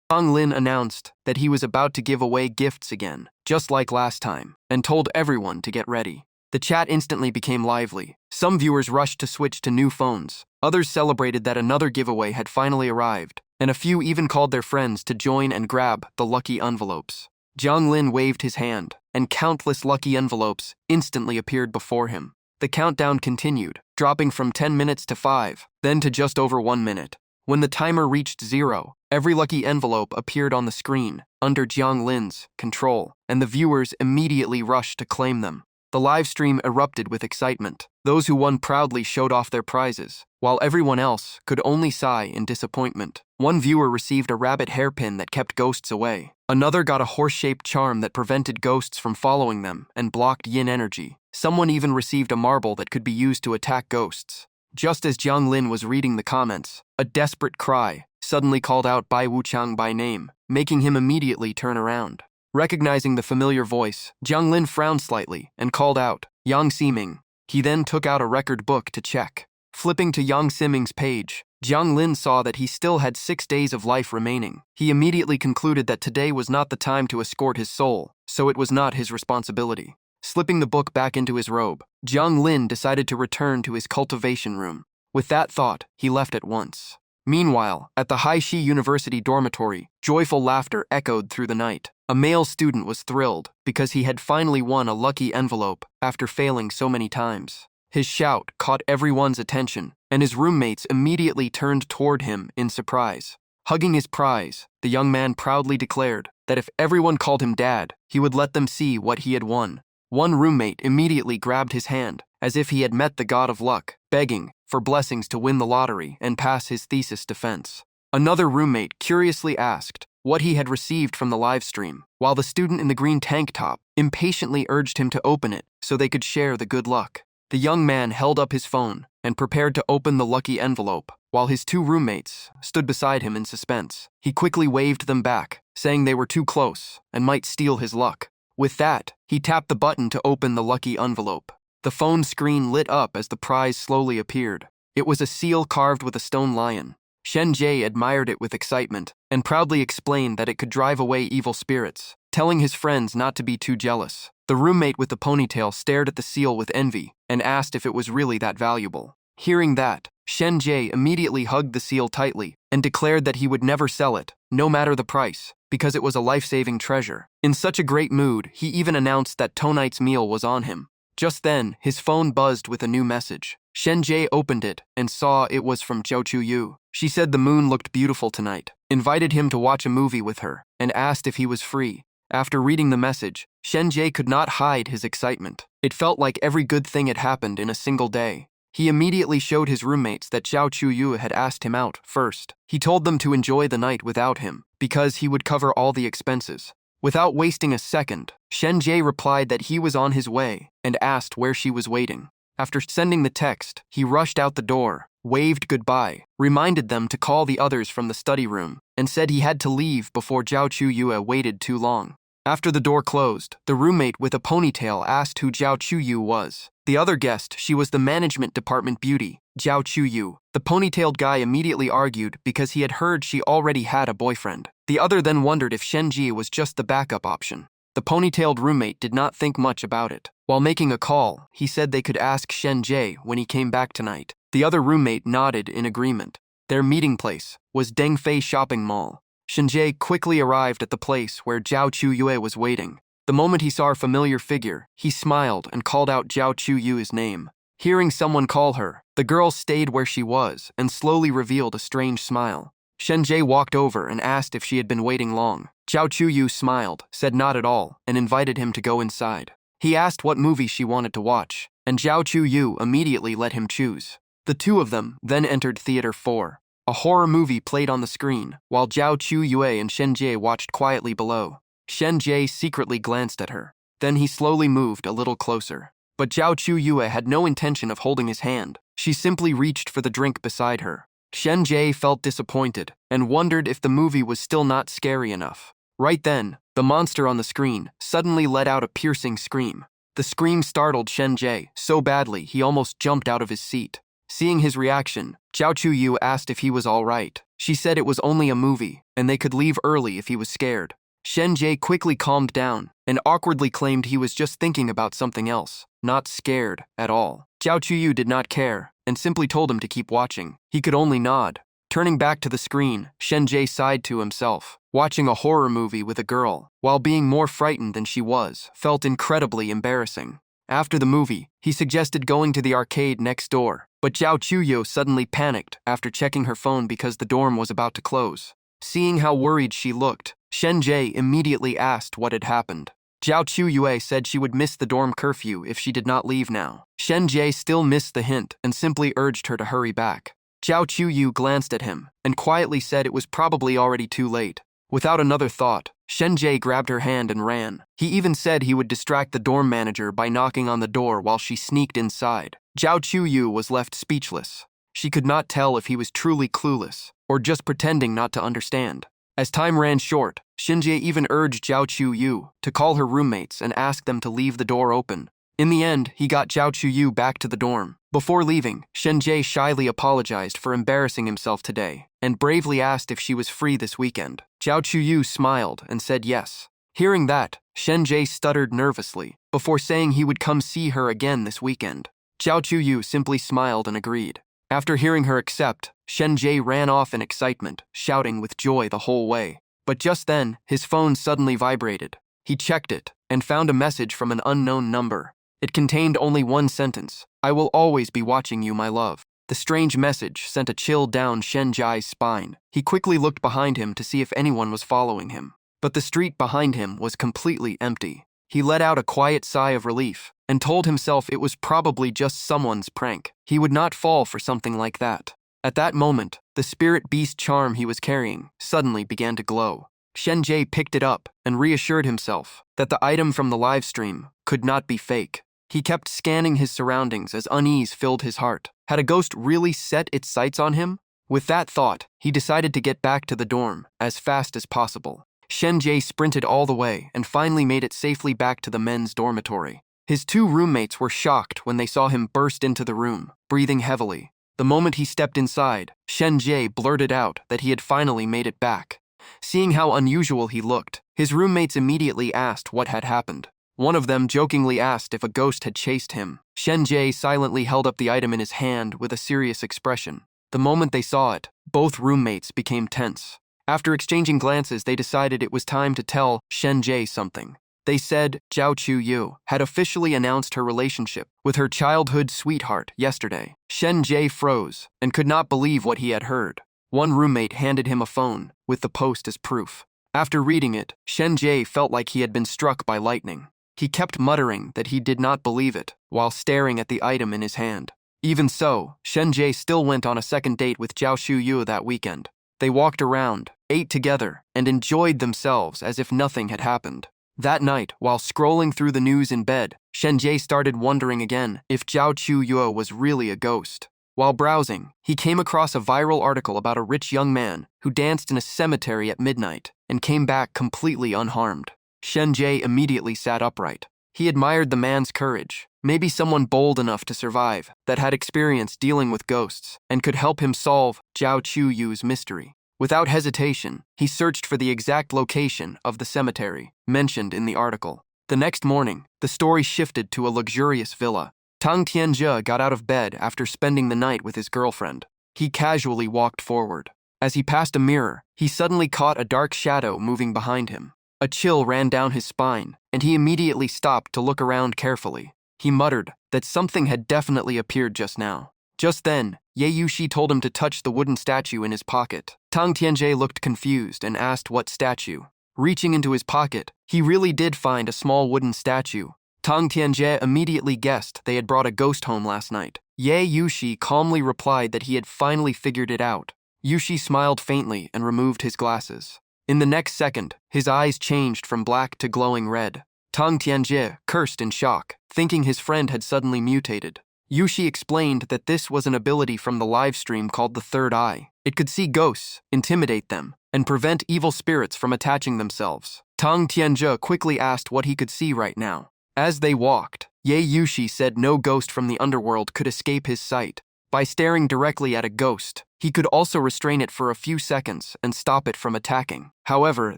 Jiang Lin announced that he was about to give away gifts again, just like last time, and told everyone to get ready. The chat instantly became lively. Some viewers rushed to switch to new phones. Others celebrated that another giveaway had finally arrived, and a few even called their friends to join and grab the lucky envelopes. Jiang Lin waved his hand, and countless lucky envelopes instantly appeared before him. The countdown continued, dropping from 10 minutes to 5, then to just over 1 minute. When the timer reached 0, every lucky envelope appeared on the screen, under Jiang Lin's control, and the viewers immediately rushed to claim them. The livestream erupted with excitement. Those who won proudly showed off their prizes, while everyone else could only sigh in disappointment. One viewer received a rabbit hairpin that kept ghosts away. Another got a horse-shaped charm that prevented ghosts from following them and blocked yin energy. Someone even received a marble that could be used to attack ghosts. Just as Jiang Lin was reading the comments, a desperate cry suddenly called out Bai Wuchang by name, making him immediately turn around. Recognizing the familiar voice, Jiang Lin frowned slightly and called out, Yang Ximing. He then took out a record book to check. Flipping to Yang Ximing's page, Jiang Lin saw that he still had 6 days of life remaining. He immediately concluded that today was not the time to escort his soul, so it was not his responsibility. slipping the book back into his robe. Jiang Lin decided to return to his cultivation room. With that thought, he left at once. Meanwhile, at the Haishi University dormitory, joyful laughter echoed through the night. A male student was thrilled because he had finally won a lucky envelope after failing so many times. His shout caught everyone's attention, and his roommates immediately turned toward him in surprise. Hugging his prize, the young man proudly declared that if everyone called him Dad, he would let them see what he had won. One roommate immediately grabbed his hand, as if he had met the god of luck, begging for blessings to win the lottery and pass his thesis defense. Another roommate curiously asked what he had received from the live stream, while the student in the green tank top impatiently urged him to open it so they could share the good luck. The young man held up his phone and prepared to open the lucky envelope, while his two roommates stood beside him in suspense. He quickly waved them back, saying they were too close and might steal his luck. With that, he tapped the button to open the lucky envelope. The phone screen lit up as the prize slowly appeared. It was a seal carved with a stone lion. Shen Jie admired it with excitement and proudly explained that it could drive away evil spirits, telling his friends not to be too jealous. The roommate with the ponytail stared at the seal with envy and asked if it was really that valuable. Hearing that, Shen Jie immediately hugged the seal tightly and declared that he would never sell it, no matter the price, because it was a life-saving treasure. In such a great mood, he even announced that tonight's meal was on him. Just then, his phone buzzed with a new message. Shen Jie opened it and saw it was from Zhou Chuyu. She said the moon looked beautiful tonight, invited him to watch a movie with her, and asked if he was free. After reading the message, Shen Jie could not hide his excitement. It felt like every good thing had happened in a single day. He immediately showed his roommates that Zhou Chuyu had asked him out first. He told them to enjoy the night without him, because he would cover all the expenses. Without wasting a second, Shen Jie replied that he was on his way and asked where she was waiting. After sending the text, he rushed out the door, waved goodbye, reminded them to call the others from the study room, and said he had to leave before Zhou Chuyu waited too long. After the door closed, the roommate with a ponytail asked who Zhou Chuyu was. The other guessed she was the management department beauty, Zhou Chuyu. The ponytailed guy immediately argued because he had heard she already had a boyfriend. The other then wondered if Shen Jie was just the backup option. The ponytailed roommate did not think much about it. While making a call, he said they could ask Shen Jie when he came back tonight. The other roommate nodded in agreement. Their meeting place was Dengfei Shopping Mall. Shen Jie quickly arrived at the place where Zhou Chuyu was waiting. The moment he saw a familiar figure, he smiled and called out Zhou Chuyu's name. Hearing someone call her, the girl stayed where she was and slowly revealed a strange smile. Shen Jie walked over and asked if she had been waiting long. Zhou Chuyu smiled, said not at all, and invited him to go inside. He asked what movie she wanted to watch, and Zhou Chuyu immediately let him choose. The two of them then entered Theater 4. A horror movie played on the screen, while Zhou Chuyu and Shen Jie watched quietly below. Shen Jie secretly glanced at her. Then he slowly moved a little closer. But Zhou Chuyu had no intention of holding his hand. She simply reached for the drink beside her. Shen Jie felt disappointed and wondered if the movie was still not scary enough. Right then, the monster on the screen suddenly let out a piercing scream. The scream startled Shen Jie so badly he almost jumped out of his seat. Seeing his reaction, Zhou Chuyu asked if he was all right. She said it was only a movie, and they could leave early if he was scared. Shen Jie quickly calmed down and awkwardly claimed he was just thinking about something else, not scared at all. Zhou Chuyu did not care and simply told him to keep watching. He could only nod. Turning back to the screen, Shen Jie sighed to himself. Watching a horror movie with a girl, while being more frightened than she was, felt incredibly embarrassing. After the movie, he suggested going to the arcade next door, but Zhou Chuyu suddenly panicked after checking her phone because the dorm was about to close. Seeing how worried she looked, Shen Jie immediately asked what had happened. Zhou Chuyu said she would miss the dorm curfew if she did not leave now. Shen Jie still missed the hint and simply urged her to hurry back. Zhou Chuyu glanced at him and quietly said it was probably already too late. Without another thought, Shen Jie grabbed her hand and ran. He even said he would distract the dorm manager by knocking on the door while she sneaked inside. Zhou Chuyu was left speechless. She could not tell if he was truly clueless or just pretending not to understand. As time ran short, Shen Jie even urged Zhou Chuyu to call her roommates and ask them to leave the door open. In the end, he got Zhou Chuyu back to the dorm. Before leaving, Shen Jie shyly apologized for embarrassing himself today and bravely asked if she was free this weekend. Zhou Chuyu smiled and said yes. Hearing that, Shen Jie stuttered nervously. before saying he would come see her again this weekend. Zhao Chuyu simply smiled and agreed. After hearing her accept, Shen Jie ran off in excitement, shouting with joy the whole way. But just then, his phone suddenly vibrated. He checked it and found a message from an unknown number. It contained only one sentence: "I will always be watching you, my love." The strange message sent a chill down Shen Jie's spine. He quickly looked behind him to see if anyone was following him. But the street behind him was completely empty. He let out a quiet sigh of relief and told himself it was probably just someone's prank. He would not fall for something like that. At that moment, the spirit beast charm he was carrying suddenly began to glow. Shen Jie picked it up and reassured himself that the item from the live stream could not be fake. He kept scanning his surroundings as unease filled his heart. Had a ghost really set its sights on him? With that thought, he decided to get back to the dorm as fast as possible. Shen Jie sprinted all the way and finally made it safely back to the men's dormitory. His two roommates were shocked when they saw him burst into the room, breathing heavily. The moment he stepped inside, Shen Jie blurted out that he had finally made it back. Seeing how unusual he looked, his roommates immediately asked what had happened. One of them jokingly asked if a ghost had chased him. Shen Jie silently held up the item in his hand with a serious expression. The moment they saw it, both roommates became tense. After exchanging glances, they decided it was time to tell Shen Jie something. They said Zhao Chuyu had officially announced her relationship with her childhood sweetheart yesterday. Shen Jie froze and could not believe what he had heard. One roommate handed him a phone with the post as proof. After reading it, Shen Jie felt like he had been struck by lightning. He kept muttering that he did not believe it while staring at the item in his hand. Even so, Shen Jie still went on a second date with Zhao Chuyu that weekend. They walked around, ate together, and enjoyed themselves as if nothing had happened. That night, while scrolling through the news in bed, Shen Jie started wondering again if Zhao Chuyu was really a ghost. While browsing, he came across a viral article about a rich young man who danced in a cemetery at midnight and came back completely unharmed. Shen Jie immediately sat upright. He admired the man's courage, maybe someone bold enough to survive, that had experience dealing with ghosts, and could help him solve Zhao Chuyu's mystery. Without hesitation, he searched for the exact location of the cemetery mentioned in the article. The next morning, the story shifted to a luxurious villa. Tang Tianzhe got out of bed after spending the night with his girlfriend. He casually walked forward. As he passed a mirror, he suddenly caught a dark shadow moving behind him. A chill ran down his spine, and he immediately stopped to look around carefully. He muttered that something had definitely appeared just now. Just then, Ye Yushi told him to touch the wooden statue in his pocket. Tang Tianzhe looked confused and asked what statue. Reaching into his pocket, he really did find a small wooden statue. Tang Tianzhe immediately guessed they had brought a ghost home last night. Ye Yushi calmly replied that he had finally figured it out. Yushi smiled faintly and removed his glasses. In the next second, his eyes changed from black to glowing red. Tang Tianzhe cursed in shock, thinking his friend had suddenly mutated. Yushi explained that this was an ability from the live stream called the Third Eye. It could see ghosts, intimidate them, and prevent evil spirits from attaching themselves. Tang Tianzhe quickly asked what he could see right now. As they walked, Ye Yushi said no ghost from the underworld could escape his sight. By staring directly at a ghost, he could also restrain it for a few seconds and stop it from attacking. However,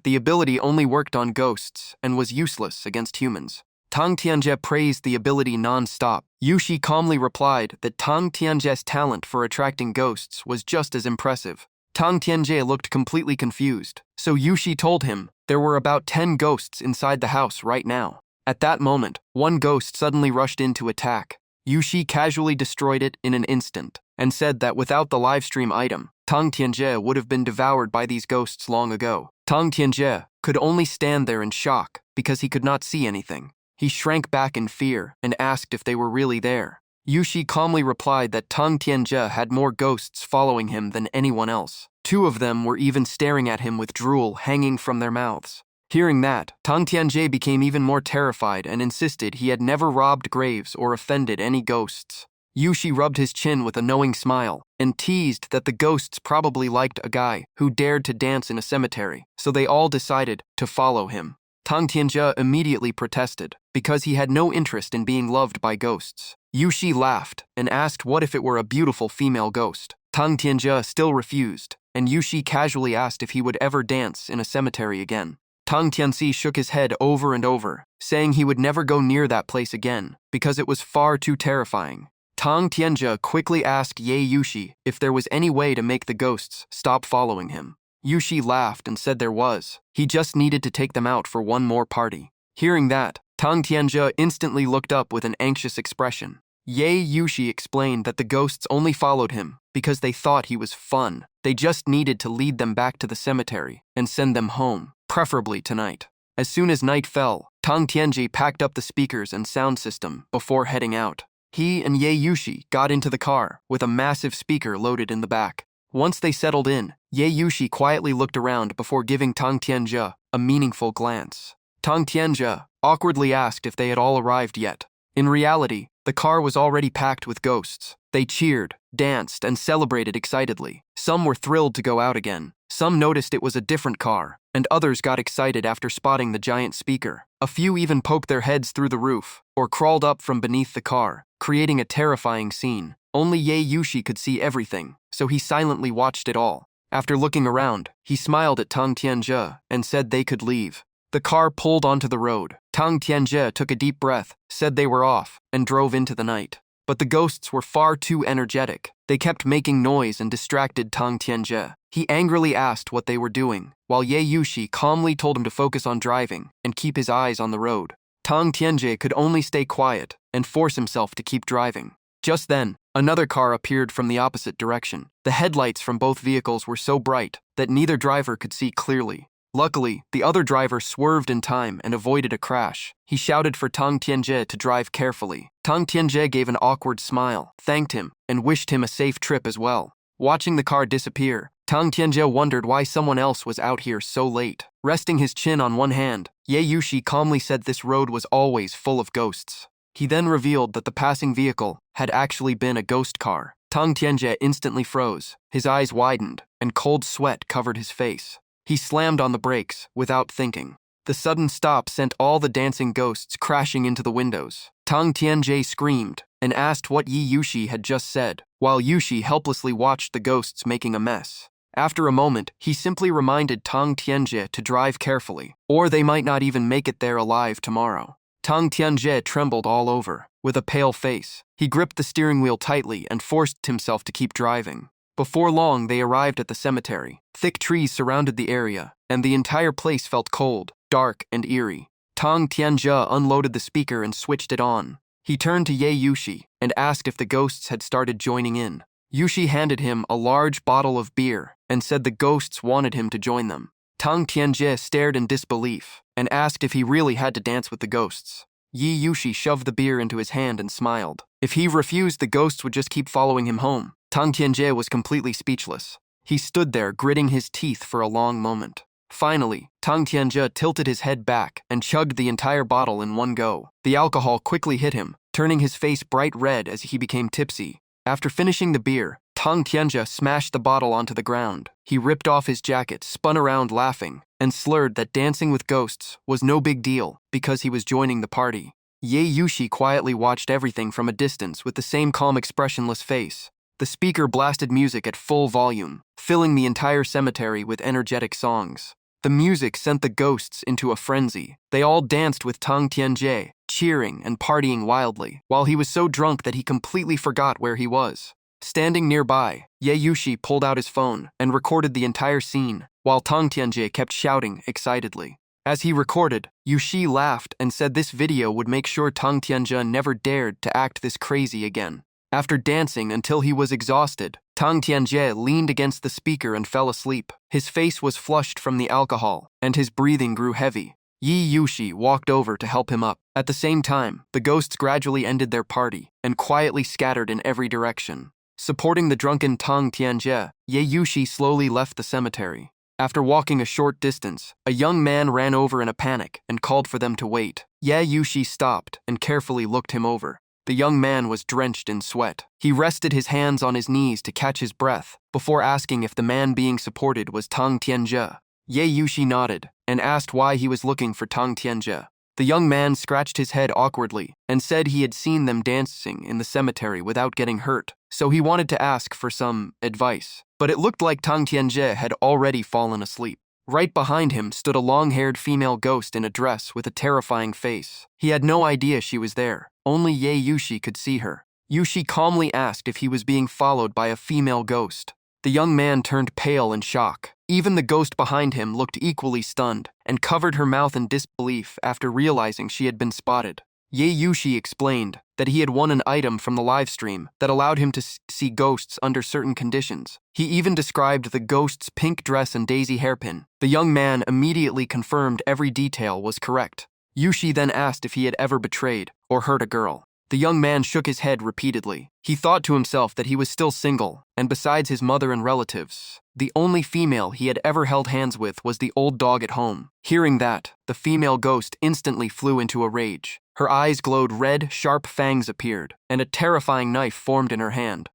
the ability only worked on ghosts and was useless against humans. Tang Tianzhe praised the ability non-stop. Yushi calmly replied that Tang Tianzhe's talent for attracting ghosts was just as impressive. Tang Tianzhe looked completely confused, so Yushi told him there were about 10 ghosts inside the house right now. At that moment, one ghost suddenly rushed in to attack. Yushi casually destroyed it in an instant and said that without the livestream item, Tang Tianzhe would have been devoured by these ghosts long ago. Tang Tianzhe could only stand there in shock because he could not see anything. He shrank back in fear and asked if they were really there. Yushi calmly replied that Tang Tianzhe had more ghosts following him than anyone else. 2 of them were even staring at him with drool hanging from their mouths. Hearing that, Tang Tianzhe became even more terrified and insisted he had never robbed graves or offended any ghosts. Yushi rubbed his chin with a knowing smile and teased that the ghosts probably liked a guy who dared to dance in a cemetery, so they all decided to follow him. Tang Tianzhe immediately protested because he had no interest in being loved by ghosts. Yushi laughed and asked what if it were a beautiful female ghost. Tang Tianzhe still refused, and Yushi casually asked if he would ever dance in a cemetery again. Tang Tianxi shook his head over and over, saying he would never go near that place again because it was far too terrifying. Tang Tianjie quickly asked Ye Yushi if there was any way to make the ghosts stop following him. Yushi laughed and said there was. He just needed to take them out for one more party. Hearing that, Tang Tianjie instantly looked up with an anxious expression. Ye Yushi explained that the ghosts only followed him because they thought he was fun. They just needed to lead them back to the cemetery and send them home, preferably tonight. As soon as night fell, Tang Tianjie packed up the speakers and sound system before heading out. He and Ye Yushi got into the car with a massive speaker loaded in the back. Once they settled in, Ye Yushi quietly looked around before giving Tang Tianjie a meaningful glance. Tang Tianjie awkwardly asked if they had all arrived yet. In reality, the car was already packed with ghosts. They cheered, danced, and celebrated excitedly. Some were thrilled to go out again. Some noticed it was a different car, and others got excited after spotting the giant speaker. A few even poked their heads through the roof or crawled up from beneath the car, creating a terrifying scene. Only Ye Yushi could see everything, so he silently watched it all. After looking around, he smiled at Tang Tianjie and said they could leave. The car pulled onto the road. Tang Tianjie took a deep breath, said they were off, and drove into the night. But the ghosts were far too energetic. They kept making noise and distracted Tang Tianjie. He angrily asked what they were doing, while Ye Yushi calmly told him to focus on driving and keep his eyes on the road. Tang Tianjie could only stay quiet and force himself to keep driving. Just then, another car appeared from the opposite direction. The headlights from both vehicles were so bright that neither driver could see clearly. Luckily, the other driver swerved in time and avoided a crash. He shouted for Tang Tianjie to drive carefully. Tang Tianjie gave an awkward smile, thanked him, and wished him a safe trip as well. Watching the car disappear, Tang Tianjie wondered why someone else was out here so late. Resting his chin on one hand, Ye Yushi calmly said this road was always full of ghosts. He then revealed that the passing vehicle had actually been a ghost car. Tang Tianjie instantly froze, his eyes widened, and cold sweat covered his face. He slammed on the brakes without thinking. The sudden stop sent all the dancing ghosts crashing into the windows. Tang Tianjie screamed and asked what Ye Yushi had just said, while Yushi helplessly watched the ghosts making a mess. After a moment, he simply reminded Tang Tianjie to drive carefully, or they might not even make it there alive tomorrow. Tang Tianjie trembled all over. With a pale face, he gripped the steering wheel tightly and forced himself to keep driving. Before long, they arrived at the cemetery. Thick trees surrounded the area, and the entire place felt cold, dark, and eerie. Tang Tianjie unloaded the speaker and switched it on. He turned to Ye Yushi and asked if the ghosts had started joining in. Yushi handed him a large bottle of beer and said the ghosts wanted him to join them. Tang Tianjie stared in disbelief and asked if he really had to dance with the ghosts. Ye Yushi shoved the beer into his hand and smiled. If he refused, the ghosts would just keep following him home. Tang Tianjie was completely speechless. He stood there, gritting his teeth for a long moment. Finally, Tang Tianjie tilted his head back and chugged the entire bottle in one go. The alcohol quickly hit him, turning his face bright red as he became tipsy. After finishing the beer, Tang Tianjie smashed the bottle onto the ground. He ripped off his jacket, spun around laughing, and slurred that dancing with ghosts was no big deal because he was joining the party. Ye Yushi quietly watched everything from a distance with the same calm, expressionless face. The speaker blasted music at full volume, filling the entire cemetery with energetic songs. The music sent the ghosts into a frenzy. They all danced with Tang Tianjie, cheering and partying wildly, while he was so drunk that he completely forgot where he was. Standing nearby, Ye Yushi pulled out his phone and recorded the entire scene, while Tang Tianjie kept shouting excitedly. As he recorded, Yushi laughed and said this video would make sure Tang Tianjie never dared to act this crazy again. After dancing until he was exhausted, Tang Tianjie leaned against the speaker and fell asleep. His face was flushed from the alcohol, and his breathing grew heavy. Ye Yushi walked over to help him up. At the same time, the ghosts gradually ended their party and quietly scattered in every direction. Supporting the drunken Tang Tianjie, Ye Yushi slowly left the cemetery. After walking a short distance, a young man ran over in a panic and called for them to wait. Ye Yushi stopped and carefully looked him over. The young man was drenched in sweat. He rested his hands on his knees to catch his breath before asking if the man being supported was Tang Tianjie. Ye Yushi nodded and asked why he was looking for Tang Tianjie. The young man scratched his head awkwardly and said he had seen them dancing in the cemetery without getting hurt, so he wanted to ask for some advice. But it looked like Tang Tianjie had already fallen asleep. Right behind him stood a long-haired female ghost in a dress with a terrifying face. He had no idea she was there. Only Ye Yushi could see her. Yushi calmly asked if he was being followed by a female ghost. The young man turned pale in shock. Even the ghost behind him looked equally stunned and covered her mouth in disbelief after realizing she had been spotted. Ye Yushi explained that he had won an item from the livestream that allowed him to see ghosts under certain conditions. He even described the ghost's pink dress and daisy hairpin. The young man immediately confirmed every detail was correct. Yushi then asked if he had ever betrayed or hurt a girl. The young man shook his head repeatedly. He thought to himself that he was still single, and besides his mother and relatives, the only female he had ever held hands with was the old dog at home. Hearing that, the female ghost instantly flew into a rage. Her eyes glowed red, sharp fangs appeared, and a terrifying knife formed in her hand.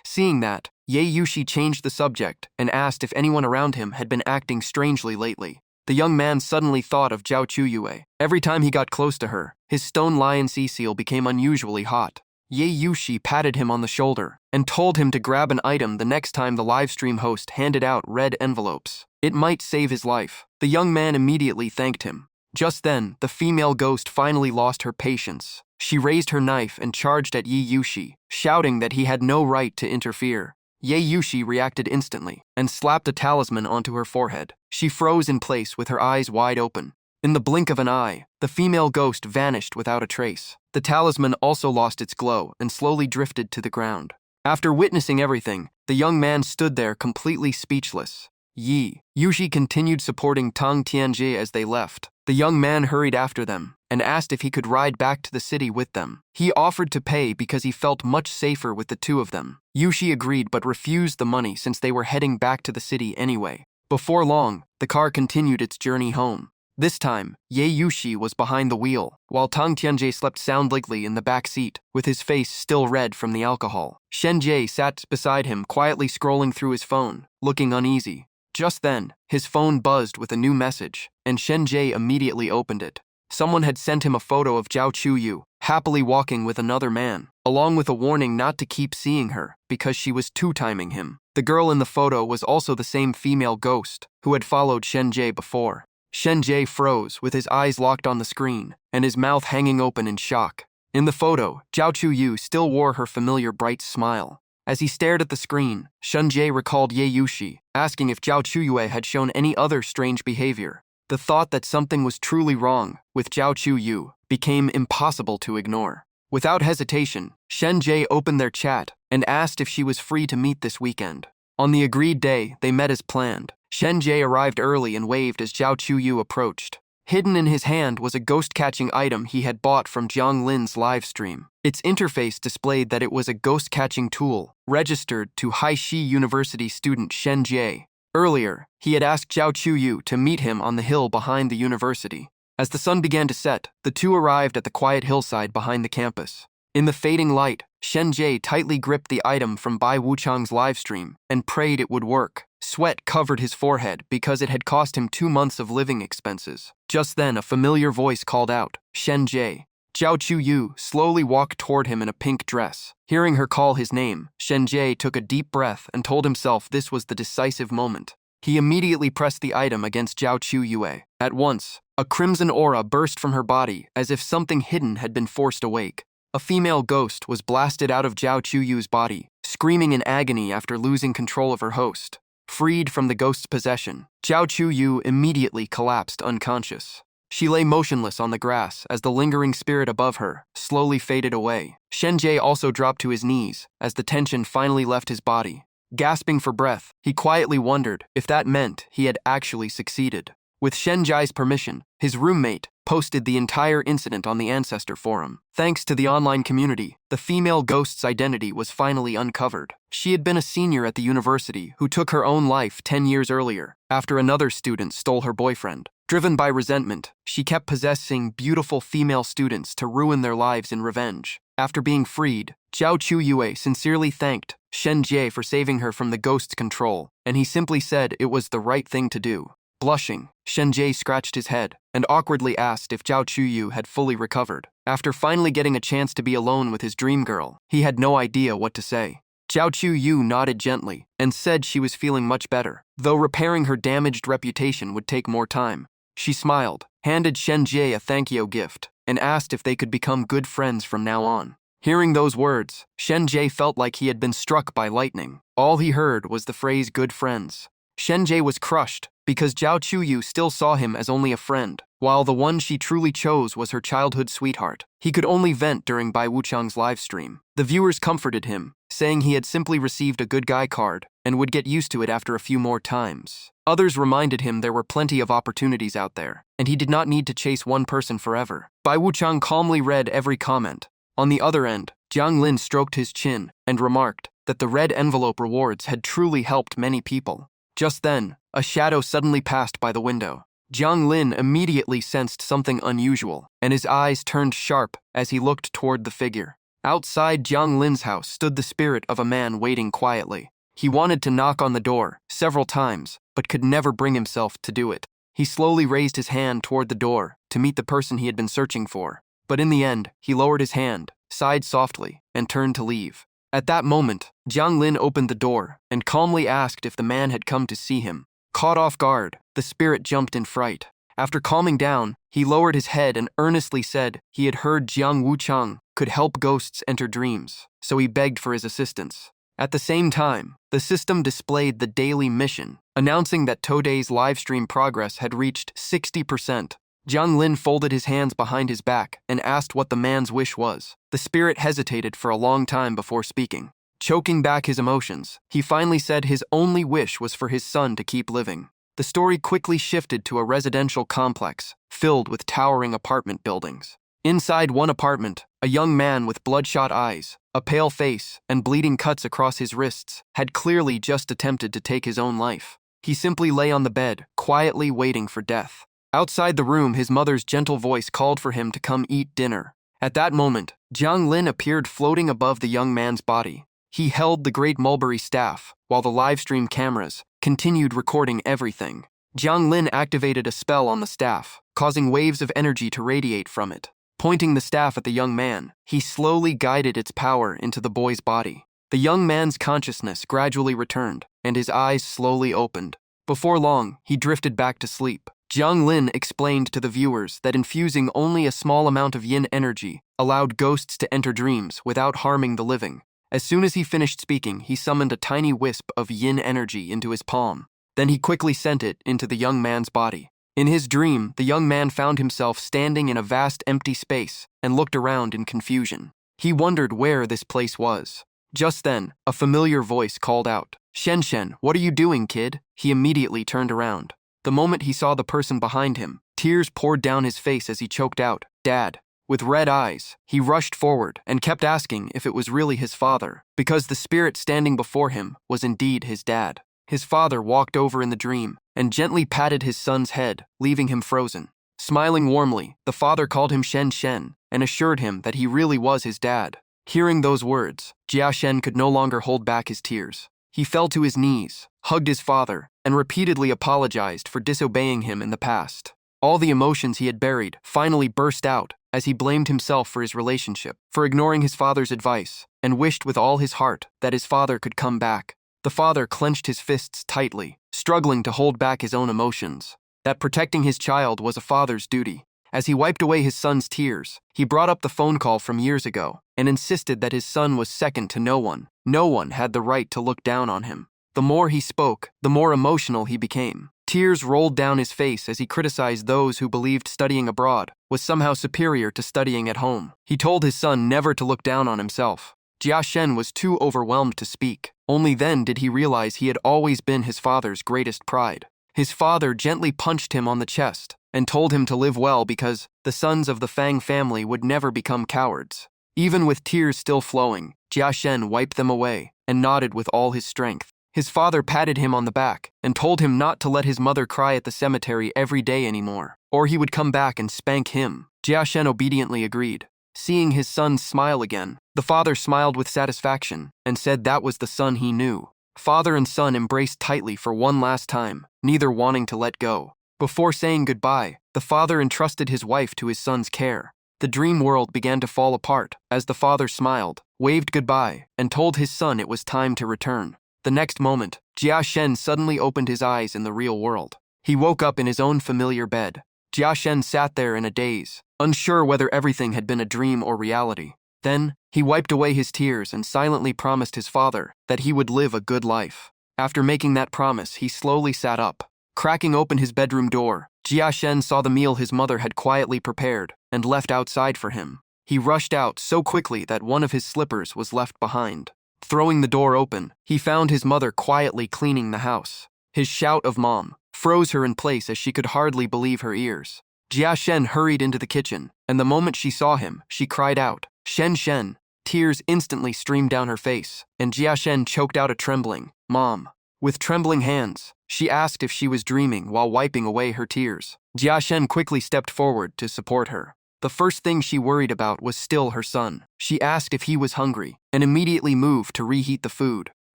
Seeing that, Ye Yushi changed the subject and asked if anyone around him had been acting strangely lately. The young man suddenly thought of Zhao Chuyue. Every time he got close to her, his stone lion sea seal became unusually hot. Ye Yushi patted him on the shoulder and told him to grab an item the next time the livestream host handed out red envelopes. It might save his life. The young man immediately thanked him. Just then, the female ghost finally lost her patience. She raised her knife and charged at Ye Yushi, shouting that he had no right to interfere. Ye Yushi reacted instantly and slapped a talisman onto her forehead. She froze in place with her eyes wide open. In the blink of an eye, the female ghost vanished without a trace. The talisman also lost its glow and slowly drifted to the ground. After witnessing everything, the young man stood there completely speechless. Ye Yushi continued supporting Tang Tianjie as they left. The young man hurried after them and asked if he could ride back to the city with them. He offered to pay because he felt much safer with the two of them. Yushi agreed but refused the money since they were heading back to the city anyway. Before long, the car continued its journey home. This time, Ye Yushi was behind the wheel, while Tang Tianjie slept soundly in the back seat, with his face still red from the alcohol. Shen Jie sat beside him, quietly scrolling through his phone, looking uneasy. Just then, his phone buzzed with a new message, and Shen Jie immediately opened it. Someone had sent him a photo of Zhao Chuyu, happily walking with another man, along with a warning not to keep seeing her, because she was two-timing him. The girl in the photo was also the same female ghost, who had followed Shen Jie before. Shen Jie froze, with his eyes locked on the screen, and his mouth hanging open in shock. In the photo, Zhao Chuyu still wore her familiar bright smile. As he stared at the screen, Shen Jie recalled Ye Yushi, asking if Zhao Chuyue had shown any other strange behavior. The thought that something was truly wrong with Zhao Chuyu became impossible to ignore. Without hesitation, Shen Jie opened their chat and asked if she was free to meet this weekend. On the agreed day, they met as planned. Shen Jie arrived early and waved as Zhao Chuyu approached. Hidden in his hand was a ghost-catching item he had bought from Jiang Lin's livestream. Its interface displayed that it was a ghost-catching tool, registered to Haishi University student Shen Jie. Earlier, he had asked Zhao Chuyu to meet him on the hill behind the university. As the sun began to set, the two arrived at the quiet hillside behind the campus. In the fading light, Shen Jie tightly gripped the item from Bai Wuchang's livestream and prayed it would work. Sweat covered his forehead because it had cost him 2 months of living expenses. Just then, a familiar voice called out, "Shen Jie." Zhao Chuyu slowly walked toward him in a pink dress. Hearing her call his name, Shen Jie took a deep breath and told himself this was the decisive moment. He immediately pressed the item against Zhao Chuyue. At once, a crimson aura burst from her body as if something hidden had been forced awake. A female ghost was blasted out of Zhao Chuyu's body, screaming in agony after losing control of her host. Freed from the ghost's possession, Zhao Chuyu immediately collapsed unconscious. She lay motionless on the grass as the lingering spirit above her slowly faded away. Shen Jie also dropped to his knees as the tension finally left his body. Gasping for breath, he quietly wondered if that meant he had actually succeeded. With Shen Jie's permission, his roommate posted the entire incident on the Ancestor Forum. Thanks to the online community, the female ghost's identity was finally uncovered. She had been a senior at the university who took her own life 10 years earlier, after another student stole her boyfriend. Driven by resentment, she kept possessing beautiful female students to ruin their lives in revenge. After being freed, Zhao Chuyue sincerely thanked Shen Jie for saving her from the ghost's control, and he simply said it was the right thing to do. Blushing, Shen Jie scratched his head and awkwardly asked if Zhao Chuyu had fully recovered. After finally getting a chance to be alone with his dream girl, he had no idea what to say. Zhao Chuyu nodded gently and said she was feeling much better, though repairing her damaged reputation would take more time. She smiled, handed Shen Jie a thank you gift, and asked if they could become good friends from now on. Hearing those words, Shen Jie felt like he had been struck by lightning. All he heard was the phrase good friends. Shen Jie was crushed because Zhao Chuyu still saw him as only a friend, while the one she truly chose was her childhood sweetheart. He could only vent during Bai Wuchang's livestream. The viewers comforted him, saying he had simply received a good guy card and would get used to it after a few more times. Others reminded him there were plenty of opportunities out there, and he did not need to chase one person forever. Bai Wuchang calmly read every comment. On the other end, Jiang Lin stroked his chin and remarked that the red envelope rewards had truly helped many people. Just then, a shadow suddenly passed by the window. Jiang Lin immediately sensed something unusual, and his eyes turned sharp as he looked toward the figure. Outside Jiang Lin's house stood the spirit of a man waiting quietly. He wanted to knock on the door several times, but could never bring himself to do it. He slowly raised his hand toward the door to meet the person he had been searching for, but in the end, he lowered his hand, sighed softly, and turned to leave. At that moment, Jiang Lin opened the door and calmly asked if the man had come to see him. Caught off guard, the spirit jumped in fright. After calming down, he lowered his head and earnestly said he had heard Jiang Wuchang could help ghosts enter dreams, so he begged for his assistance. At the same time, the system displayed the daily mission, announcing that Today's livestream progress had reached 60%. Jiang Lin folded his hands behind his back and asked what the man's wish was. The spirit hesitated for a long time before speaking. Choking back his emotions, he finally said his only wish was for his son to keep living. The story quickly shifted to a residential complex filled with towering apartment buildings. Inside one apartment, a young man with bloodshot eyes, a pale face, and bleeding cuts across his wrists had clearly just attempted to take his own life. He simply lay on the bed, quietly waiting for death. Outside the room, his mother's gentle voice called for him to come eat dinner. At that moment, Jiang Lin appeared floating above the young man's body. He held the great mulberry staff, while the livestream cameras continued recording everything. Jiang Lin activated a spell on the staff, causing waves of energy to radiate from it. Pointing the staff at the young man, he slowly guided its power into the boy's body. The young man's consciousness gradually returned, and his eyes slowly opened. Before long, he drifted back to sleep. Jiang Lin explained to the viewers that infusing only a small amount of yin energy allowed ghosts to enter dreams without harming the living. As soon as he finished speaking, he summoned a tiny wisp of yin energy into his palm. Then he quickly sent it into the young man's body. In his dream, the young man found himself standing in a vast empty space and looked around in confusion. He wondered where this place was. Just then, a familiar voice called out, "Shen Shen, what are you doing, kid?" He immediately turned around. The moment he saw the person behind him, tears poured down his face as he choked out, "Dad." With red eyes, he rushed forward and kept asking if it was really his father, because the spirit standing before him was indeed his dad. His father walked over in the dream and gently patted his son's head, leaving him frozen. Smiling warmly, the father called him Shen Shen and assured him that he really was his dad. Hearing those words, Jia Shen could no longer hold back his tears. He fell to his knees, hugged his father, and repeatedly apologized for disobeying him in the past. All the emotions he had buried finally burst out as he blamed himself for his relationship, for ignoring his father's advice, and wished with all his heart that his father could come back. The father clenched his fists tightly, struggling to hold back his own emotions. That protecting his child was a father's duty. As he wiped away his son's tears, he brought up the phone call from years ago and insisted that his son was second to no one. No one had the right to look down on him. The more he spoke, the more emotional he became. Tears rolled down his face as he criticized those who believed studying abroad was somehow superior to studying at home. He told his son never to look down on himself. Jia Shen was too overwhelmed to speak. Only then did he realize he had always been his father's greatest pride. His father gently punched him on the chest and told him to live well because the sons of the Fang family would never become cowards. Even with tears still flowing, Jia Shen wiped them away and nodded with all his strength. His father patted him on the back and told him not to let his mother cry at the cemetery every day anymore, or he would come back and spank him. Jia Shen obediently agreed. Seeing his son smile again, the father smiled with satisfaction and said that was the son he knew. Father and son embraced tightly for one last time, neither wanting to let go. Before saying goodbye, the father entrusted his wife to his son's care. The dream world began to fall apart as the father smiled, waved goodbye, and told his son it was time to return. The next moment, Jia Shen suddenly opened his eyes in the real world. He woke up in his own familiar bed. Jia Shen sat there in a daze, unsure whether everything had been a dream or reality. Then, he wiped away his tears and silently promised his father that he would live a good life. After making that promise, he slowly sat up. Cracking open his bedroom door, Jia Shen saw the meal his mother had quietly prepared and left outside for him. He rushed out so quickly that one of his slippers was left behind. Throwing the door open, he found his mother quietly cleaning the house. His shout of "Mom" froze her in place as she could hardly believe her ears. Jia Shen hurried into the kitchen, and the moment she saw him, she cried out, "Shen Shen!" Tears instantly streamed down her face, and Jia Shen choked out a trembling, "Mom." With trembling hands, she asked if she was dreaming while wiping away her tears. Jia Shen quickly stepped forward to support her. The first thing she worried about was still her son. She asked if he was hungry, and immediately moved to reheat the food.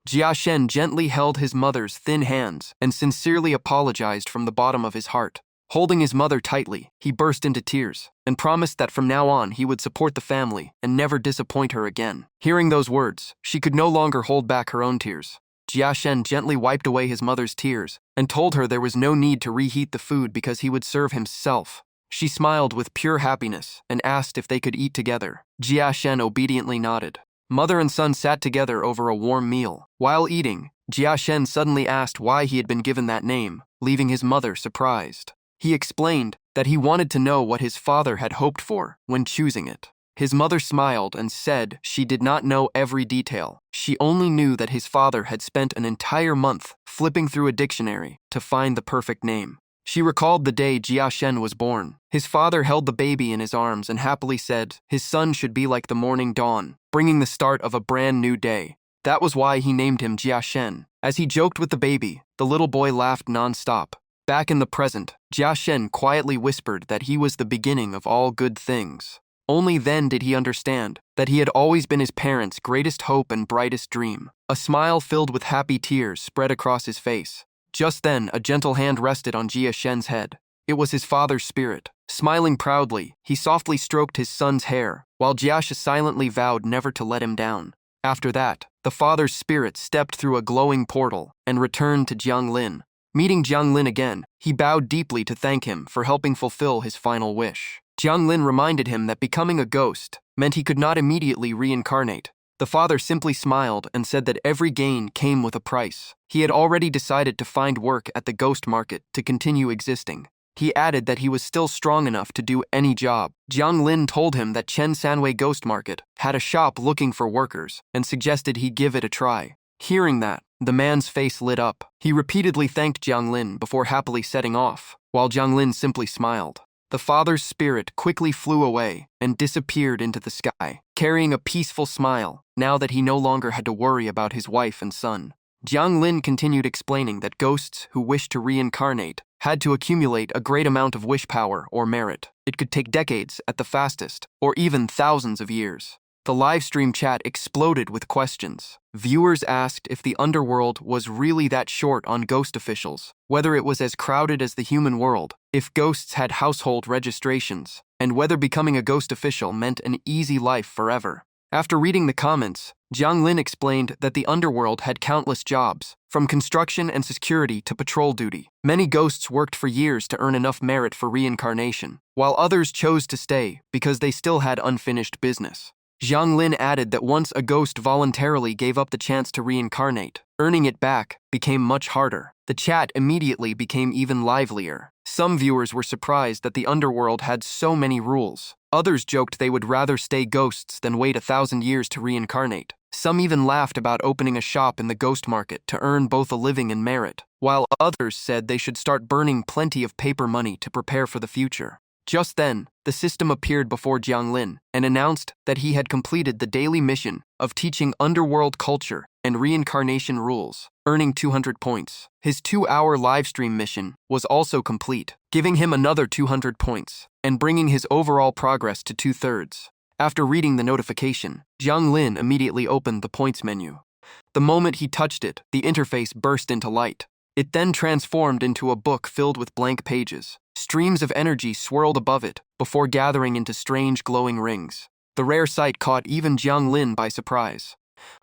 Jia Shen gently held his mother's thin hands and sincerely apologized from the bottom of his heart. Holding his mother tightly, he burst into tears and promised that from now on he would support the family and never disappoint her again. Hearing those words, she could no longer hold back her own tears. Jia Shen gently wiped away his mother's tears and told her there was no need to reheat the food because he would serve himself. She smiled with pure happiness and asked if they could eat together. Jia Shen obediently nodded. Mother and son sat together over a warm meal. While eating, Jia Shen suddenly asked why he had been given that name, leaving his mother surprised. He explained that he wanted to know what his father had hoped for when choosing it. His mother smiled and said she did not know every detail. She only knew that his father had spent an entire month flipping through a dictionary to find the perfect name. She recalled the day Jia Shen was born. His father held the baby in his arms and happily said his son should be like the morning dawn, bringing the start of a brand new day. That was why he named him Jia Shen. As he joked with the baby, the little boy laughed non-stop. Back in the present, Jia Shen quietly whispered that he was the beginning of all good things. Only then did he understand that he had always been his parents' greatest hope and brightest dream. A smile filled with happy tears spread across his face. Just then, a gentle hand rested on Jia Shen's head. It was his father's spirit. Smiling proudly, he softly stroked his son's hair, while Jia Shen silently vowed never to let him down. After that, the father's spirit stepped through a glowing portal and returned to Jiang Lin. Meeting Jiang Lin again, he bowed deeply to thank him for helping fulfill his final wish. Jiang Lin reminded him that becoming a ghost meant he could not immediately reincarnate. The father simply smiled and said that every gain came with a price. He had already decided to find work at the ghost market to continue existing. He added that he was still strong enough to do any job. Jiang Lin told him that Chen Sanwei Ghost Market had a shop looking for workers and suggested he give it a try. Hearing that, the man's face lit up. He repeatedly thanked Jiang Lin before happily setting off, while Jiang Lin simply smiled. The father's spirit quickly flew away and disappeared into the sky, carrying a peaceful smile now that he no longer had to worry about his wife and son. Jiang Lin continued explaining that ghosts who wished to reincarnate had to accumulate a great amount of wish power or merit. It could take decades at the fastest, or even thousands of years. The livestream chat exploded with questions. Viewers asked if the underworld was really that short on ghost officials, whether it was as crowded as the human world, if ghosts had household registrations, and whether becoming a ghost official meant an easy life forever. After reading the comments, Jiang Lin explained that the underworld had countless jobs, from construction and security to patrol duty. Many ghosts worked for years to earn enough merit for reincarnation, while others chose to stay because they still had unfinished business. Jiang Lin added that once a ghost voluntarily gave up the chance to reincarnate, earning it back became much harder. The chat immediately became even livelier. Some viewers were surprised that the underworld had so many rules. Others joked they would rather stay ghosts than wait 1,000 years to reincarnate. Some even laughed about opening a shop in the ghost market to earn both a living and merit, while others said they should start burning plenty of paper money to prepare for the future. Just then, the system appeared before Jiang Lin and announced that he had completed the daily mission of teaching underworld culture and reincarnation rules, earning 200 points. His 2-hour livestream mission was also complete, giving him another 200 points and bringing his overall progress to 2/3. After reading the notification, Jiang Lin immediately opened the points menu. The moment he touched it, the interface burst into light. It then transformed into a book filled with blank pages. Streams of energy swirled above it before gathering into strange glowing rings. The rare sight caught even Jiang Lin by surprise.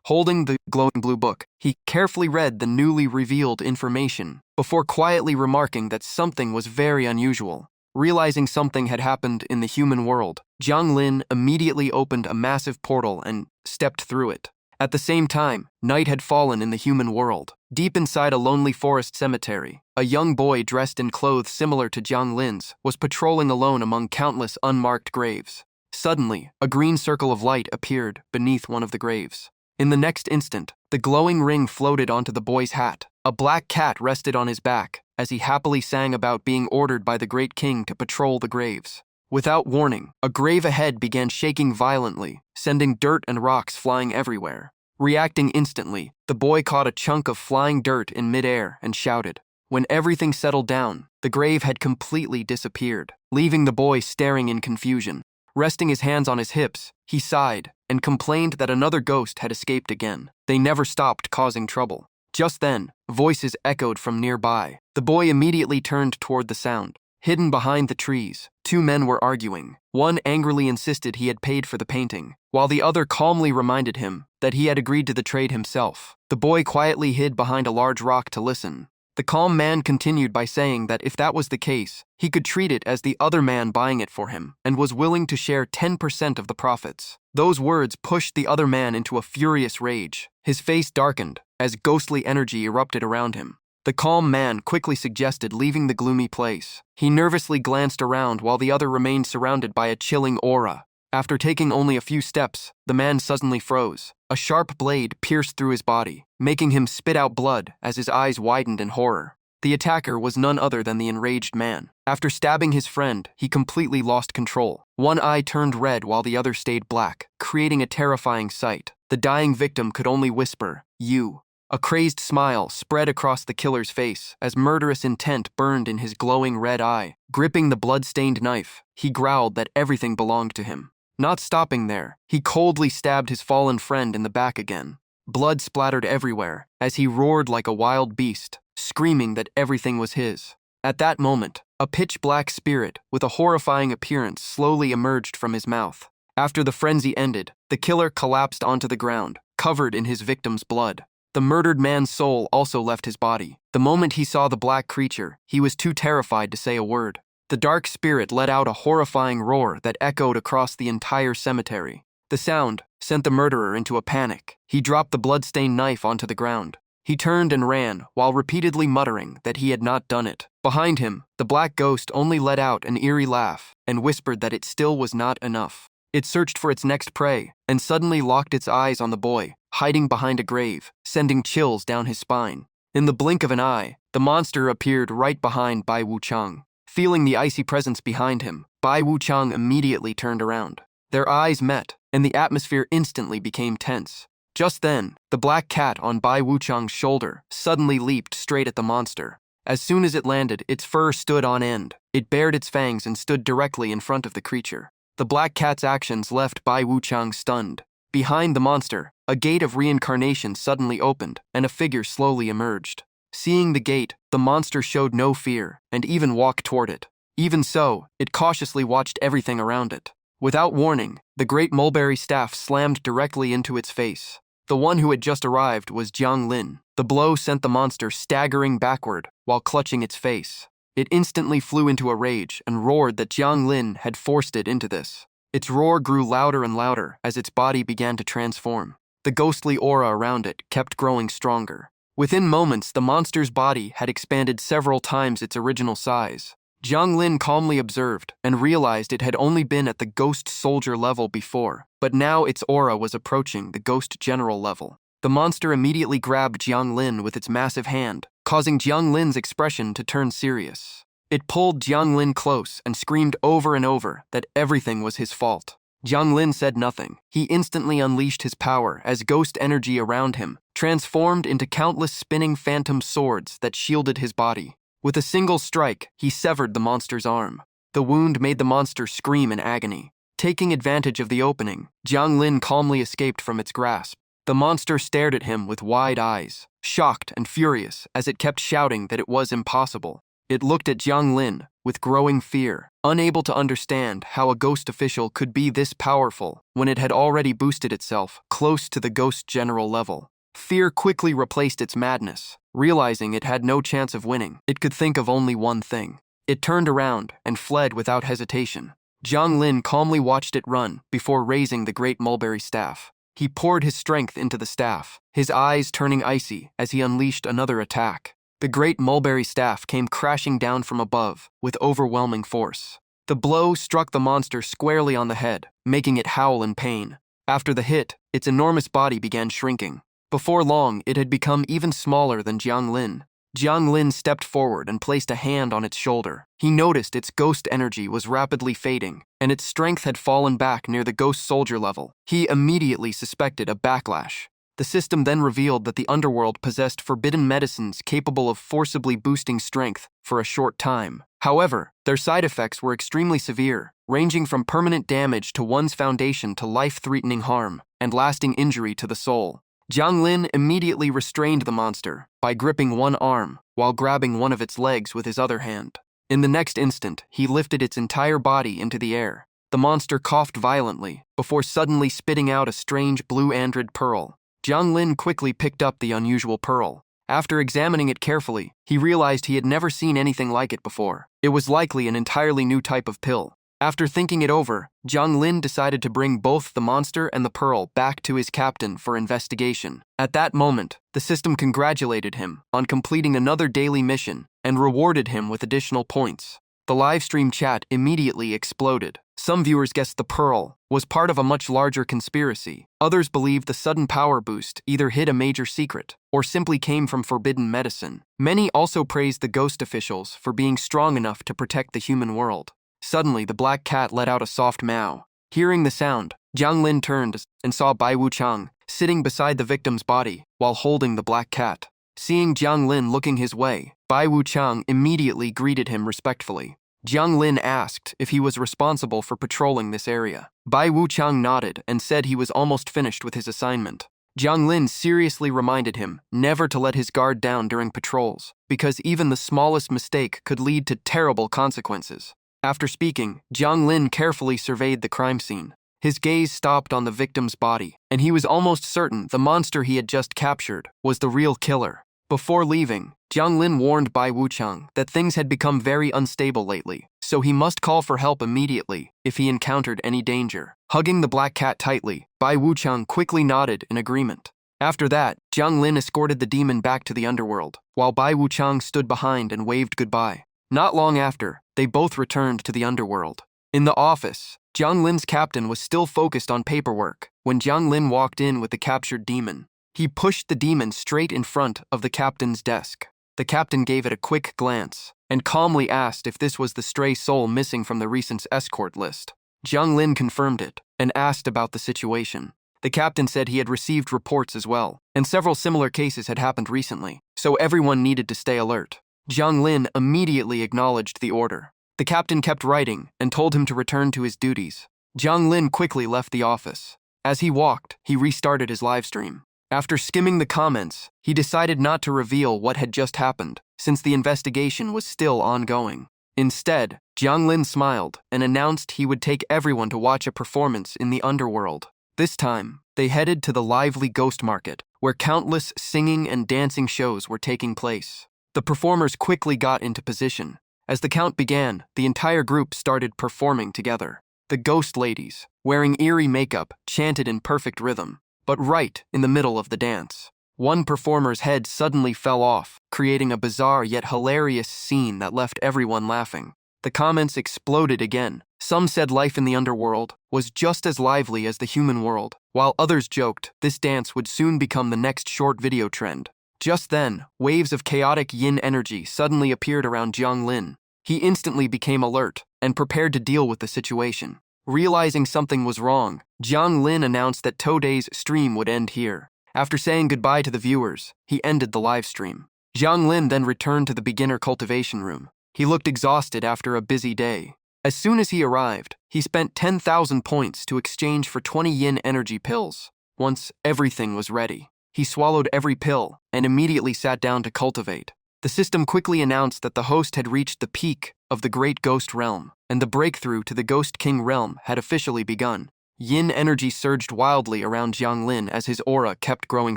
Holding the glowing blue book, he carefully read the newly revealed information before quietly remarking that something was very unusual. Realizing something had happened in the human world, Jiang Lin immediately opened a massive portal and stepped through it. At the same time, night had fallen in the human world. Deep inside a lonely forest cemetery, a young boy dressed in clothes similar to Jiang Lin's was patrolling alone among countless unmarked graves. Suddenly, a green circle of light appeared beneath one of the graves. In the next instant, the glowing ring floated onto the boy's hat. A black cat rested on his back as he happily sang about being ordered by the great king to patrol the graves. Without warning, a grave ahead began shaking violently, sending dirt and rocks flying everywhere. Reacting instantly, the boy caught a chunk of flying dirt in midair and shouted. When everything settled down, the grave had completely disappeared, leaving the boy staring in confusion. Resting his hands on his hips, he sighed and complained that another ghost had escaped again. They never stopped causing trouble. Just then, voices echoed from nearby. The boy immediately turned toward the sound. Hidden behind the trees, two men were arguing. One angrily insisted he had paid for the painting, while the other calmly reminded him that he had agreed to the trade himself. The boy quietly hid behind a large rock to listen. The calm man continued by saying that if that was the case, he could treat it as the other man buying it for him and was willing to share 10% of the profits. Those words pushed the other man into a furious rage. His face darkened as ghostly energy erupted around him. The calm man quickly suggested leaving the gloomy place. He nervously glanced around while the other remained surrounded by a chilling aura. After taking only a few steps, the man suddenly froze. A sharp blade pierced through his body, making him spit out blood as his eyes widened in horror. The attacker was none other than the enraged man. After stabbing his friend, he completely lost control. One eye turned red while the other stayed black, creating a terrifying sight. The dying victim could only whisper, "You." A crazed smile spread across the killer's face as murderous intent burned in his glowing red eye. Gripping the blood-stained knife, he growled that everything belonged to him. Not stopping there, he coldly stabbed his fallen friend in the back again. Blood splattered everywhere as he roared like a wild beast, screaming that everything was his. At that moment, a pitch-black spirit with a horrifying appearance slowly emerged from his mouth. After the frenzy ended, the killer collapsed onto the ground, covered in his victim's blood. The murdered man's soul also left his body. The moment he saw the black creature, he was too terrified to say a word. The dark spirit let out a horrifying roar that echoed across the entire cemetery. The sound sent the murderer into a panic. He dropped the blood-stained knife onto the ground. He turned and ran, while repeatedly muttering that he had not done it. Behind him, the black ghost only let out an eerie laugh and whispered that it still was not enough. It searched for its next prey and suddenly locked its eyes on the boy, hiding behind a grave, sending chills down his spine. In the blink of an eye, the monster appeared right behind Bai Wuchang. Feeling the icy presence behind him, Bai Wuchang immediately turned around. Their eyes met, and the atmosphere instantly became tense. Just then, the black cat on Bai Wuchang's shoulder suddenly leaped straight at the monster. As soon as it landed, its fur stood on end. It bared its fangs and stood directly in front of the creature. The black cat's actions left Bai Wuchang stunned. Behind the monster, a gate of reincarnation suddenly opened, and a figure slowly emerged. Seeing the gate, the monster showed no fear, and even walked toward it. Even so, it cautiously watched everything around it. Without warning, the great mulberry staff slammed directly into its face. The one who had just arrived was Jiang Lin. The blow sent the monster staggering backward while clutching its face. It instantly flew into a rage and roared that Jiang Lin had forced it into this. Its roar grew louder and louder as its body began to transform. The ghostly aura around it kept growing stronger. Within moments, the monster's body had expanded several times its original size. Jiang Lin calmly observed and realized it had only been at the ghost soldier level before, but now its aura was approaching the ghost general level. The monster immediately grabbed Jiang Lin with its massive hand, causing Jiang Lin's expression to turn serious. It pulled Jiang Lin close and screamed over and over that everything was his fault. Jiang Lin said nothing. He instantly unleashed his power as ghost energy around him transformed into countless spinning phantom swords that shielded his body. With a single strike, he severed the monster's arm. The wound made the monster scream in agony. Taking advantage of the opening, Jiang Lin calmly escaped from its grasp. The monster stared at him with wide eyes, shocked and furious as it kept shouting that it was impossible. It looked at Jiang Lin with growing fear, unable to understand how a ghost official could be this powerful when it had already boosted itself close to the ghost general level. Fear quickly replaced its madness. Realizing it had no chance of winning, it could think of only one thing. It turned around and fled without hesitation. Jiang Lin calmly watched it run before raising the great mulberry staff. He poured his strength into the staff, his eyes turning icy as he unleashed another attack. The great mulberry staff came crashing down from above with overwhelming force. The blow struck the monster squarely on the head, making it howl in pain. After the hit, its enormous body began shrinking. Before long, it had become even smaller than Jiang Lin. Jiang Lin stepped forward and placed a hand on its shoulder. He noticed its ghost energy was rapidly fading, and its strength had fallen back near the ghost soldier level. He immediately suspected a backlash. The system then revealed that the Underworld possessed forbidden medicines capable of forcibly boosting strength for a short time. However, their side effects were extremely severe, ranging from permanent damage to one's foundation to life-threatening harm and lasting injury to the soul. Jiang Lin immediately restrained the monster by gripping one arm while grabbing one of its legs with his other hand. In the next instant, he lifted its entire body into the air. The monster coughed violently before suddenly spitting out a strange blue android pearl. Jiang Lin quickly picked up the unusual pearl. After examining it carefully, he realized he had never seen anything like it before. It was likely an entirely new type of pill. After thinking it over, Jiang Lin decided to bring both the monster and the pearl back to his captain for investigation. At that moment, the system congratulated him on completing another daily mission and rewarded him with additional points. The livestream chat immediately exploded. Some viewers guessed the pearl was part of a much larger conspiracy. Others believed the sudden power boost either hid a major secret or simply came from forbidden medicine. Many also praised the ghost officials for being strong enough to protect the human world. Suddenly, the black cat let out a soft meow. Hearing the sound, Jiang Lin turned and saw Bai Wuchang sitting beside the victim's body while holding the black cat. Seeing Jiang Lin looking his way, Bai Wuchang immediately greeted him respectfully. Jiang Lin asked if he was responsible for patrolling this area. Bai Wuchang nodded and said he was almost finished with his assignment. Jiang Lin seriously reminded him never to let his guard down during patrols, because even the smallest mistake could lead to terrible consequences. After speaking, Jiang Lin carefully surveyed the crime scene. His gaze stopped on the victim's body, and he was almost certain the monster he had just captured was the real killer. Before leaving, Jiang Lin warned Bai Wuchang that things had become very unstable lately, so he must call for help immediately if he encountered any danger. Hugging the black cat tightly, Bai Wuchang quickly nodded in agreement. After that, Jiang Lin escorted the demon back to the Underworld, while Bai Wuchang stood behind and waved goodbye. Not long after, they both returned to the Underworld. In the office, Jiang Lin's captain was still focused on paperwork when Jiang Lin walked in with the captured demon. He pushed the demon straight in front of the captain's desk. The captain gave it a quick glance and calmly asked if this was the stray soul missing from the recent escort list. Jiang Lin confirmed it and asked about the situation. The captain said he had received reports as well, and several similar cases had happened recently, so everyone needed to stay alert. Jiang Lin immediately acknowledged the order. The captain kept writing and told him to return to his duties. Jiang Lin quickly left the office. As he walked, he restarted his livestream. After skimming the comments, he decided not to reveal what had just happened, since the investigation was still ongoing. Instead, Jiang Lin smiled and announced he would take everyone to watch a performance in the Underworld. This time, they headed to the lively ghost market, where countless singing and dancing shows were taking place. The performers quickly got into position. As the count began, the entire group started performing together. The ghost ladies, wearing eerie makeup, chanted in perfect rhythm. But right in the middle of the dance, one performer's head suddenly fell off, creating a bizarre yet hilarious scene that left everyone laughing. The comments exploded again. Some said life in the Underworld was just as lively as the human world, while others joked this dance would soon become the next short video trend. Just then, waves of chaotic yin energy suddenly appeared around Jiang Lin. He instantly became alert and prepared to deal with the situation. Realizing something was wrong, Jiang Lin announced that Today's stream would end here. After saying goodbye to the viewers, he ended the live stream. Jiang Lin then returned to the beginner cultivation room. He looked exhausted after a busy day. As soon as he arrived, he spent 10,000 points to exchange for 20 yin energy pills. Once everything was ready, he swallowed every pill and immediately sat down to cultivate. The system quickly announced that the host had reached the peak of the Great Ghost Realm, and the breakthrough to the Ghost King realm had officially begun. Yin energy surged wildly around Jiang Lin as his aura kept growing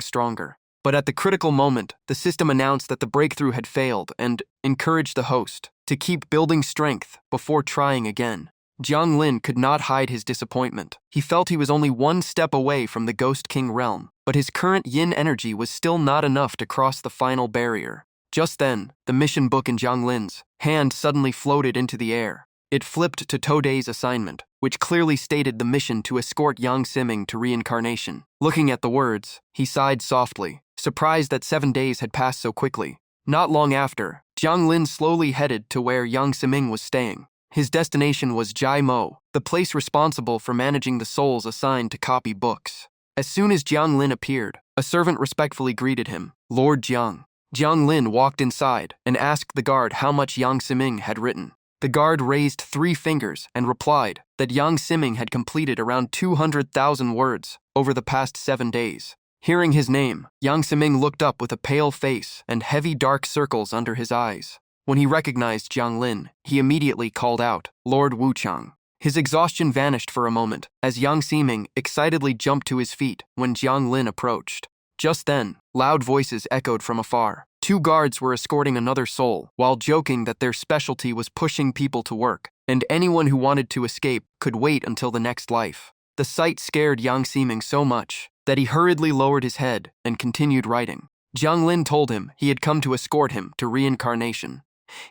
stronger. But at the critical moment, the system announced that the breakthrough had failed and encouraged the host to keep building strength before trying again. Jiang Lin could not hide his disappointment. He felt he was only one step away from the Ghost King realm, but his current yin energy was still not enough to cross the final barrier. Just then, the mission book in Jiang Lin's hand suddenly floated into the air. It flipped to Today's assignment, which clearly stated the mission to escort Yang Siming to reincarnation. Looking at the words, he sighed softly, surprised that 7 days had passed so quickly. Not long after, Jiang Lin slowly headed to where Yang Siming was staying. His destination was Jai Mo, the place responsible for managing the souls assigned to copy books. As soon as Jiang Lin appeared, a servant respectfully greeted him, Lord Jiang. Jiang Lin walked inside and asked the guard how much Yang Siming had written. The guard raised 3 fingers and replied that Yang Siming had completed around 200,000 words over the past 7 days. Hearing his name, Yang Siming looked up with a pale face and heavy dark circles under his eyes. When he recognized Jiang Lin, he immediately called out, Lord Wuchang. His exhaustion vanished for a moment as Yang Siming excitedly jumped to his feet when Jiang Lin approached. Just then, loud voices echoed from afar. 2 guards were escorting another soul, while joking that their specialty was pushing people to work, and anyone who wanted to escape could wait until the next life. The sight scared Yang Siming so much that he hurriedly lowered his head and continued writing. Jiang Lin told him he had come to escort him to reincarnation.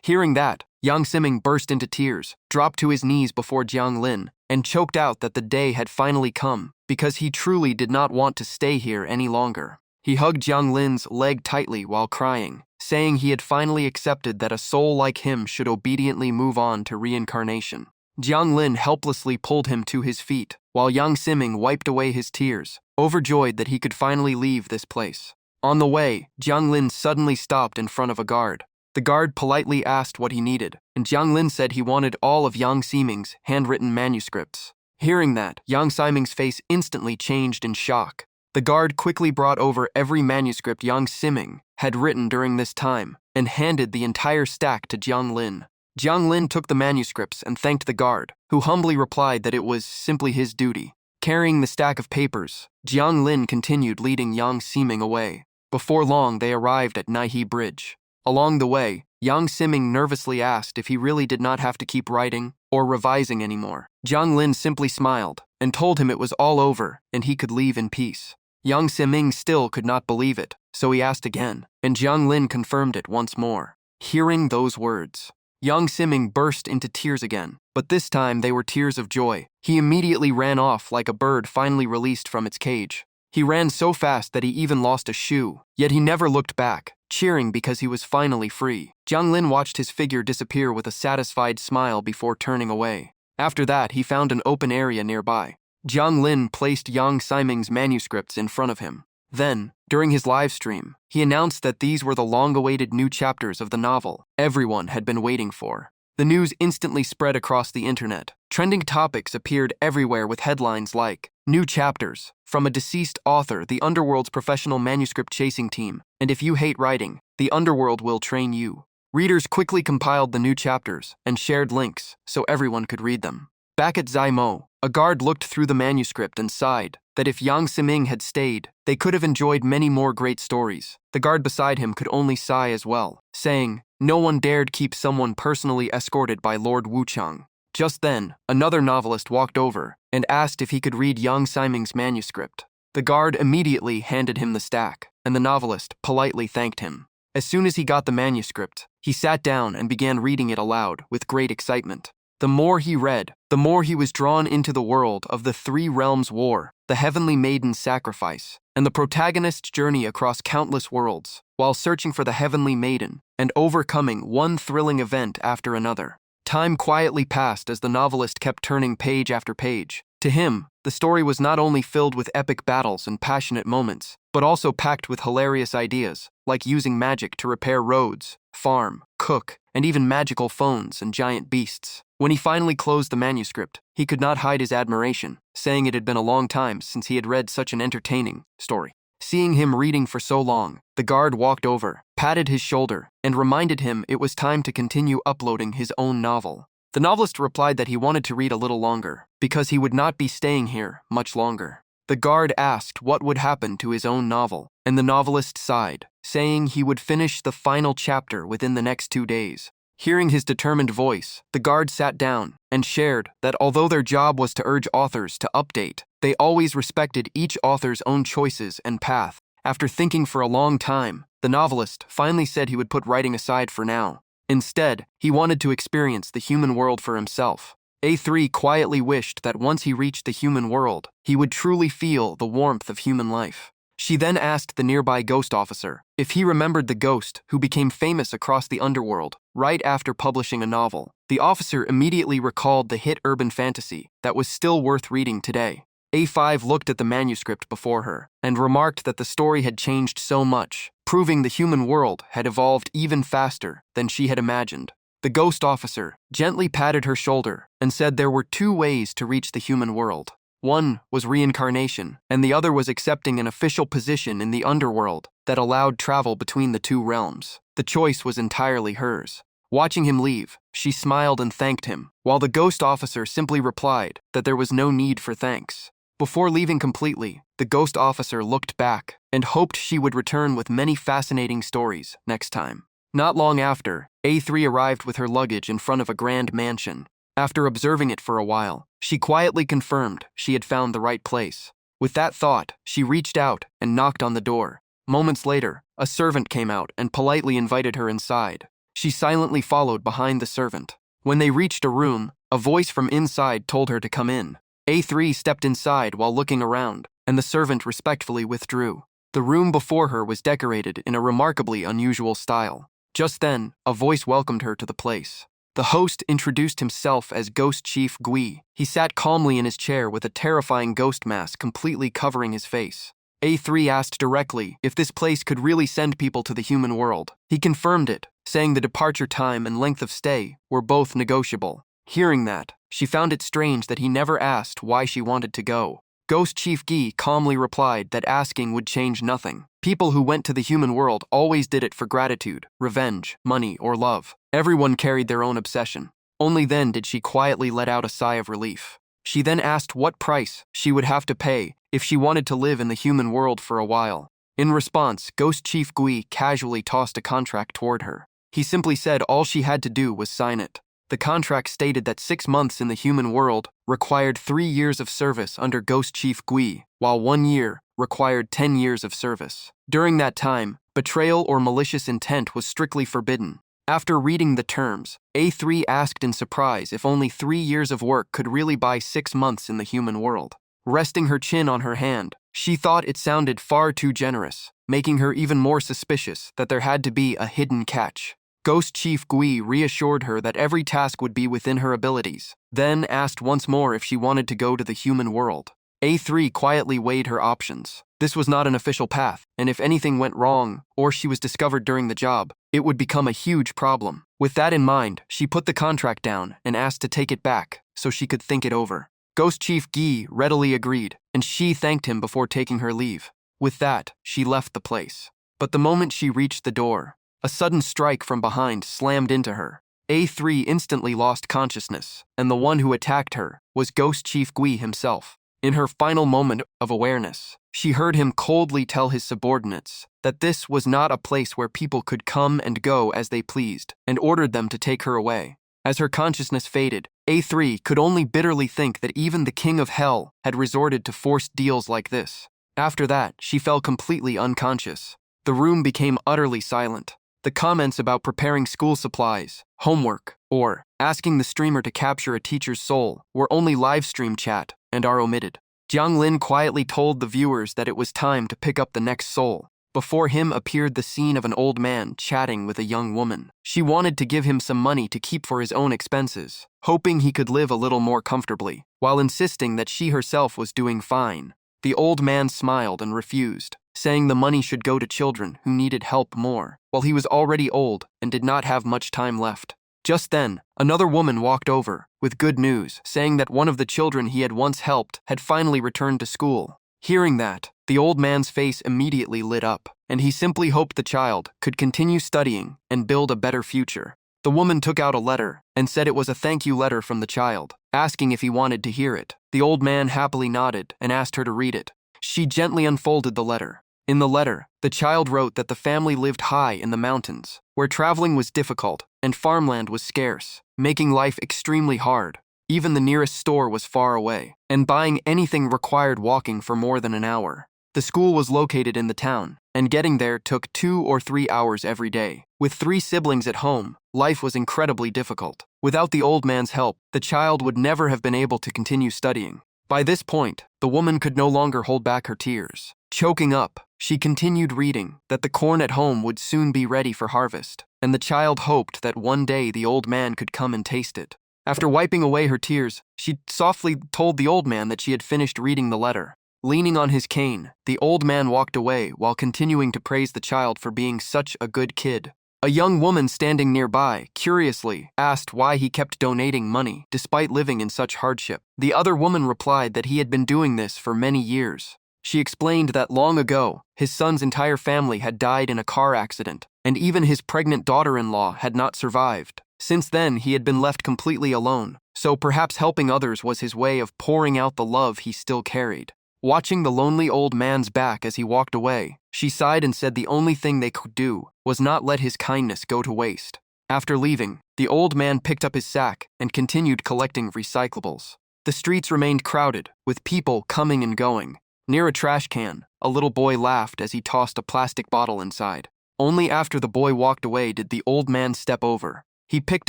Hearing that, Yang Siming burst into tears, dropped to his knees before Jiang Lin, and choked out that the day had finally come, because he truly did not want to stay here any longer. He hugged Jiang Lin's leg tightly while crying, saying he had finally accepted that a soul like him should obediently move on to reincarnation. Jiang Lin helplessly pulled him to his feet, while Yang Siming wiped away his tears, overjoyed that he could finally leave this place. On the way, Jiang Lin suddenly stopped in front of a guard. The guard politely asked what he needed, and Jiang Lin said he wanted all of Yang Siming's handwritten manuscripts. Hearing that, Yang Siming's face instantly changed in shock. The guard quickly brought over every manuscript Yang Siming had written during this time and handed the entire stack to Jiang Lin. Jiang Lin took the manuscripts and thanked the guard, who humbly replied that it was simply his duty. Carrying the stack of papers, Jiang Lin continued leading Yang Siming away. Before long, they arrived at Naihe Bridge. Along the way, Yang Siming nervously asked if he really did not have to keep writing or revising anymore. Jiang Lin simply smiled and told him it was all over and he could leave in peace. Yang Siming still could not believe it, so he asked again, and Jiang Lin confirmed it once more. Hearing those words, Yang Siming burst into tears again, but this time they were tears of joy. He immediately ran off like a bird finally released from its cage. He ran so fast that he even lost a shoe, yet he never looked back, cheering because he was finally free. Jiang Lin watched his figure disappear with a satisfied smile before turning away. After that, he found an open area nearby. Jiang Lin placed Yang Siming's manuscripts in front of him. Then, during his live stream, he announced that these were the long-awaited new chapters of the novel everyone had been waiting for. The news instantly spread across the internet. Trending topics appeared everywhere with headlines like, New chapters, from a deceased author, the Underworld's professional manuscript chasing team, and if you hate writing, the Underworld will train you. Readers quickly compiled the new chapters and shared links so everyone could read them. Back at Zai Mo, a guard looked through the manuscript and sighed that if Yang Siming had stayed, they could have enjoyed many more great stories. The guard beside him could only sigh as well, saying, no one dared keep someone personally escorted by Lord Wuchang. Just then, another novelist walked over and asked if he could read Yang Siming's manuscript. The guard immediately handed him the stack, and the novelist politely thanked him. As soon as he got the manuscript, he sat down and began reading it aloud with great excitement. The more he read, the more he was drawn into the world of the Three Realms War, the Heavenly Maiden's sacrifice, and the protagonist's journey across countless worlds, while searching for the Heavenly Maiden and overcoming one thrilling event after another. Time quietly passed as the novelist kept turning page after page. To him, the story was not only filled with epic battles and passionate moments, but also packed with hilarious ideas, like using magic to repair roads, farm, cook, and even magical phones and giant beasts. When he finally closed the manuscript, he could not hide his admiration, saying it had been a long time since he had read such an entertaining story. Seeing him reading for so long, the guard walked over, patted his shoulder, and reminded him it was time to continue uploading his own novel. The novelist replied that he wanted to read a little longer, because he would not be staying here much longer. The guard asked what would happen to his own novel, and the novelist sighed, saying he would finish the final chapter within the next 2 days. Hearing his determined voice, the guard sat down and shared that although their job was to urge authors to update, they always respected each author's own choices and path. After thinking for a long time, the novelist finally said he would put writing aside for now. Instead, he wanted to experience the human world for himself. A3 quietly wished that once he reached the human world, he would truly feel the warmth of human life. She then asked the nearby ghost officer if he remembered the ghost who became famous across the underworld right after publishing a novel. The officer immediately recalled the hit urban fantasy that was still worth reading today. A5 looked at the manuscript before her and remarked that the story had changed so much, proving the human world had evolved even faster than she had imagined. The ghost officer gently patted her shoulder and said there were 2 ways to reach the human world. One was reincarnation, and the other was accepting an official position in the underworld that allowed travel between the 2 realms. The choice was entirely hers. Watching him leave, she smiled and thanked him, while the ghost officer simply replied that there was no need for thanks. Before leaving completely, the ghost officer looked back and hoped she would return with many fascinating stories next time. Not long after, A3 arrived with her luggage in front of a grand mansion. After observing it for a while, she quietly confirmed she had found the right place. With that thought, she reached out and knocked on the door. Moments later, a servant came out and politely invited her inside. She silently followed behind the servant. When they reached a room, a voice from inside told her to come in. A3 stepped inside while looking around, and the servant respectfully withdrew. The room before her was decorated in a remarkably unusual style. Just then, a voice welcomed her to the place. The host introduced himself as Ghost Chief Gui. He sat calmly in his chair with a terrifying ghost mask completely covering his face. A3 asked directly if this place could really send people to the human world. He confirmed it, saying the departure time and length of stay were both negotiable. Hearing that, she found it strange that he never asked why she wanted to go. Ghost Chief Gui calmly replied that asking would change nothing. People who went to the human world always did it for gratitude, revenge, money, or love. Everyone carried their own obsession. Only then did she quietly let out a sigh of relief. She then asked what price she would have to pay if she wanted to live in the human world for a while. In response, Ghost Chief Gui casually tossed a contract toward her. He simply said all she had to do was sign it. The contract stated that 6 months in the human world required 3 years of service under Ghost Chief Gui, while 1 year required 10 years of service. During that time, betrayal or malicious intent was strictly forbidden. After reading the terms, A3 asked in surprise if only 3 years of work could really buy 6 months in the human world. Resting her chin on her hand, she thought it sounded far too generous, making her even more suspicious that there had to be a hidden catch. Ghost Chief Gui reassured her that every task would be within her abilities, then asked once more if she wanted to go to the human world. A3 quietly weighed her options. This was not an official path, and if anything went wrong, or she was discovered during the job, it would become a huge problem. With that in mind, she put the contract down and asked to take it back so she could think it over. Ghost Chief Gui readily agreed, and she thanked him before taking her leave. With that, she left the place. But the moment she reached the door, a sudden strike from behind slammed into her. A3 instantly lost consciousness, and the one who attacked her was Ghost Chief Gui himself. In her final moment of awareness, she heard him coldly tell his subordinates that this was not a place where people could come and go as they pleased, and ordered them to take her away. As her consciousness faded, A3 could only bitterly think that even the King of Hell had resorted to forced deals like this. After that, she fell completely unconscious. The room became utterly silent. The comments about preparing school supplies, homework, or asking the streamer to capture a teacher's soul were only live stream chat and are omitted. Jiang Lin quietly told the viewers that it was time to pick up the next soul. Before him appeared the scene of an old man chatting with a young woman. She wanted to give him some money to keep for his own expenses, hoping he could live a little more comfortably, while insisting that she herself was doing fine. The old man smiled and refused, saying the money should go to children who needed help more, while he was already old and did not have much time left. Just then, another woman walked over, with good news, saying that one of the children he had once helped had finally returned to school. Hearing that, the old man's face immediately lit up, and he simply hoped the child could continue studying and build a better future. The woman took out a letter and said it was a thank you letter from the child, asking if he wanted to hear it. The old man happily nodded and asked her to read it. She gently unfolded the letter. In the letter, the child wrote that the family lived high in the mountains, where traveling was difficult and farmland was scarce, making life extremely hard. Even the nearest store was far away, and buying anything required walking for more than an hour. The school was located in the town, and getting there took 2 or 3 hours every day. With 3 siblings at home, life was incredibly difficult. Without the old man's help, the child would never have been able to continue studying. By this point, the woman could no longer hold back her tears. Choking up, she continued reading that the corn at home would soon be ready for harvest, and the child hoped that one day the old man could come and taste it. After wiping away her tears, she softly told the old man that she had finished reading the letter. Leaning on his cane, the old man walked away while continuing to praise the child for being such a good kid. A young woman standing nearby, curiously, asked why he kept donating money despite living in such hardship. The other woman replied that he had been doing this for many years. She explained that long ago, his son's entire family had died in a car accident, and even his pregnant daughter-in-law had not survived. Since then, he had been left completely alone, so perhaps helping others was his way of pouring out the love he still carried. Watching the lonely old man's back as he walked away, she sighed and said the only thing they could do was not let his kindness go to waste. After leaving, the old man picked up his sack and continued collecting recyclables. The streets remained crowded, with people coming and going. Near a trash can, a little boy laughed as he tossed a plastic bottle inside. Only after the boy walked away did the old man step over. He picked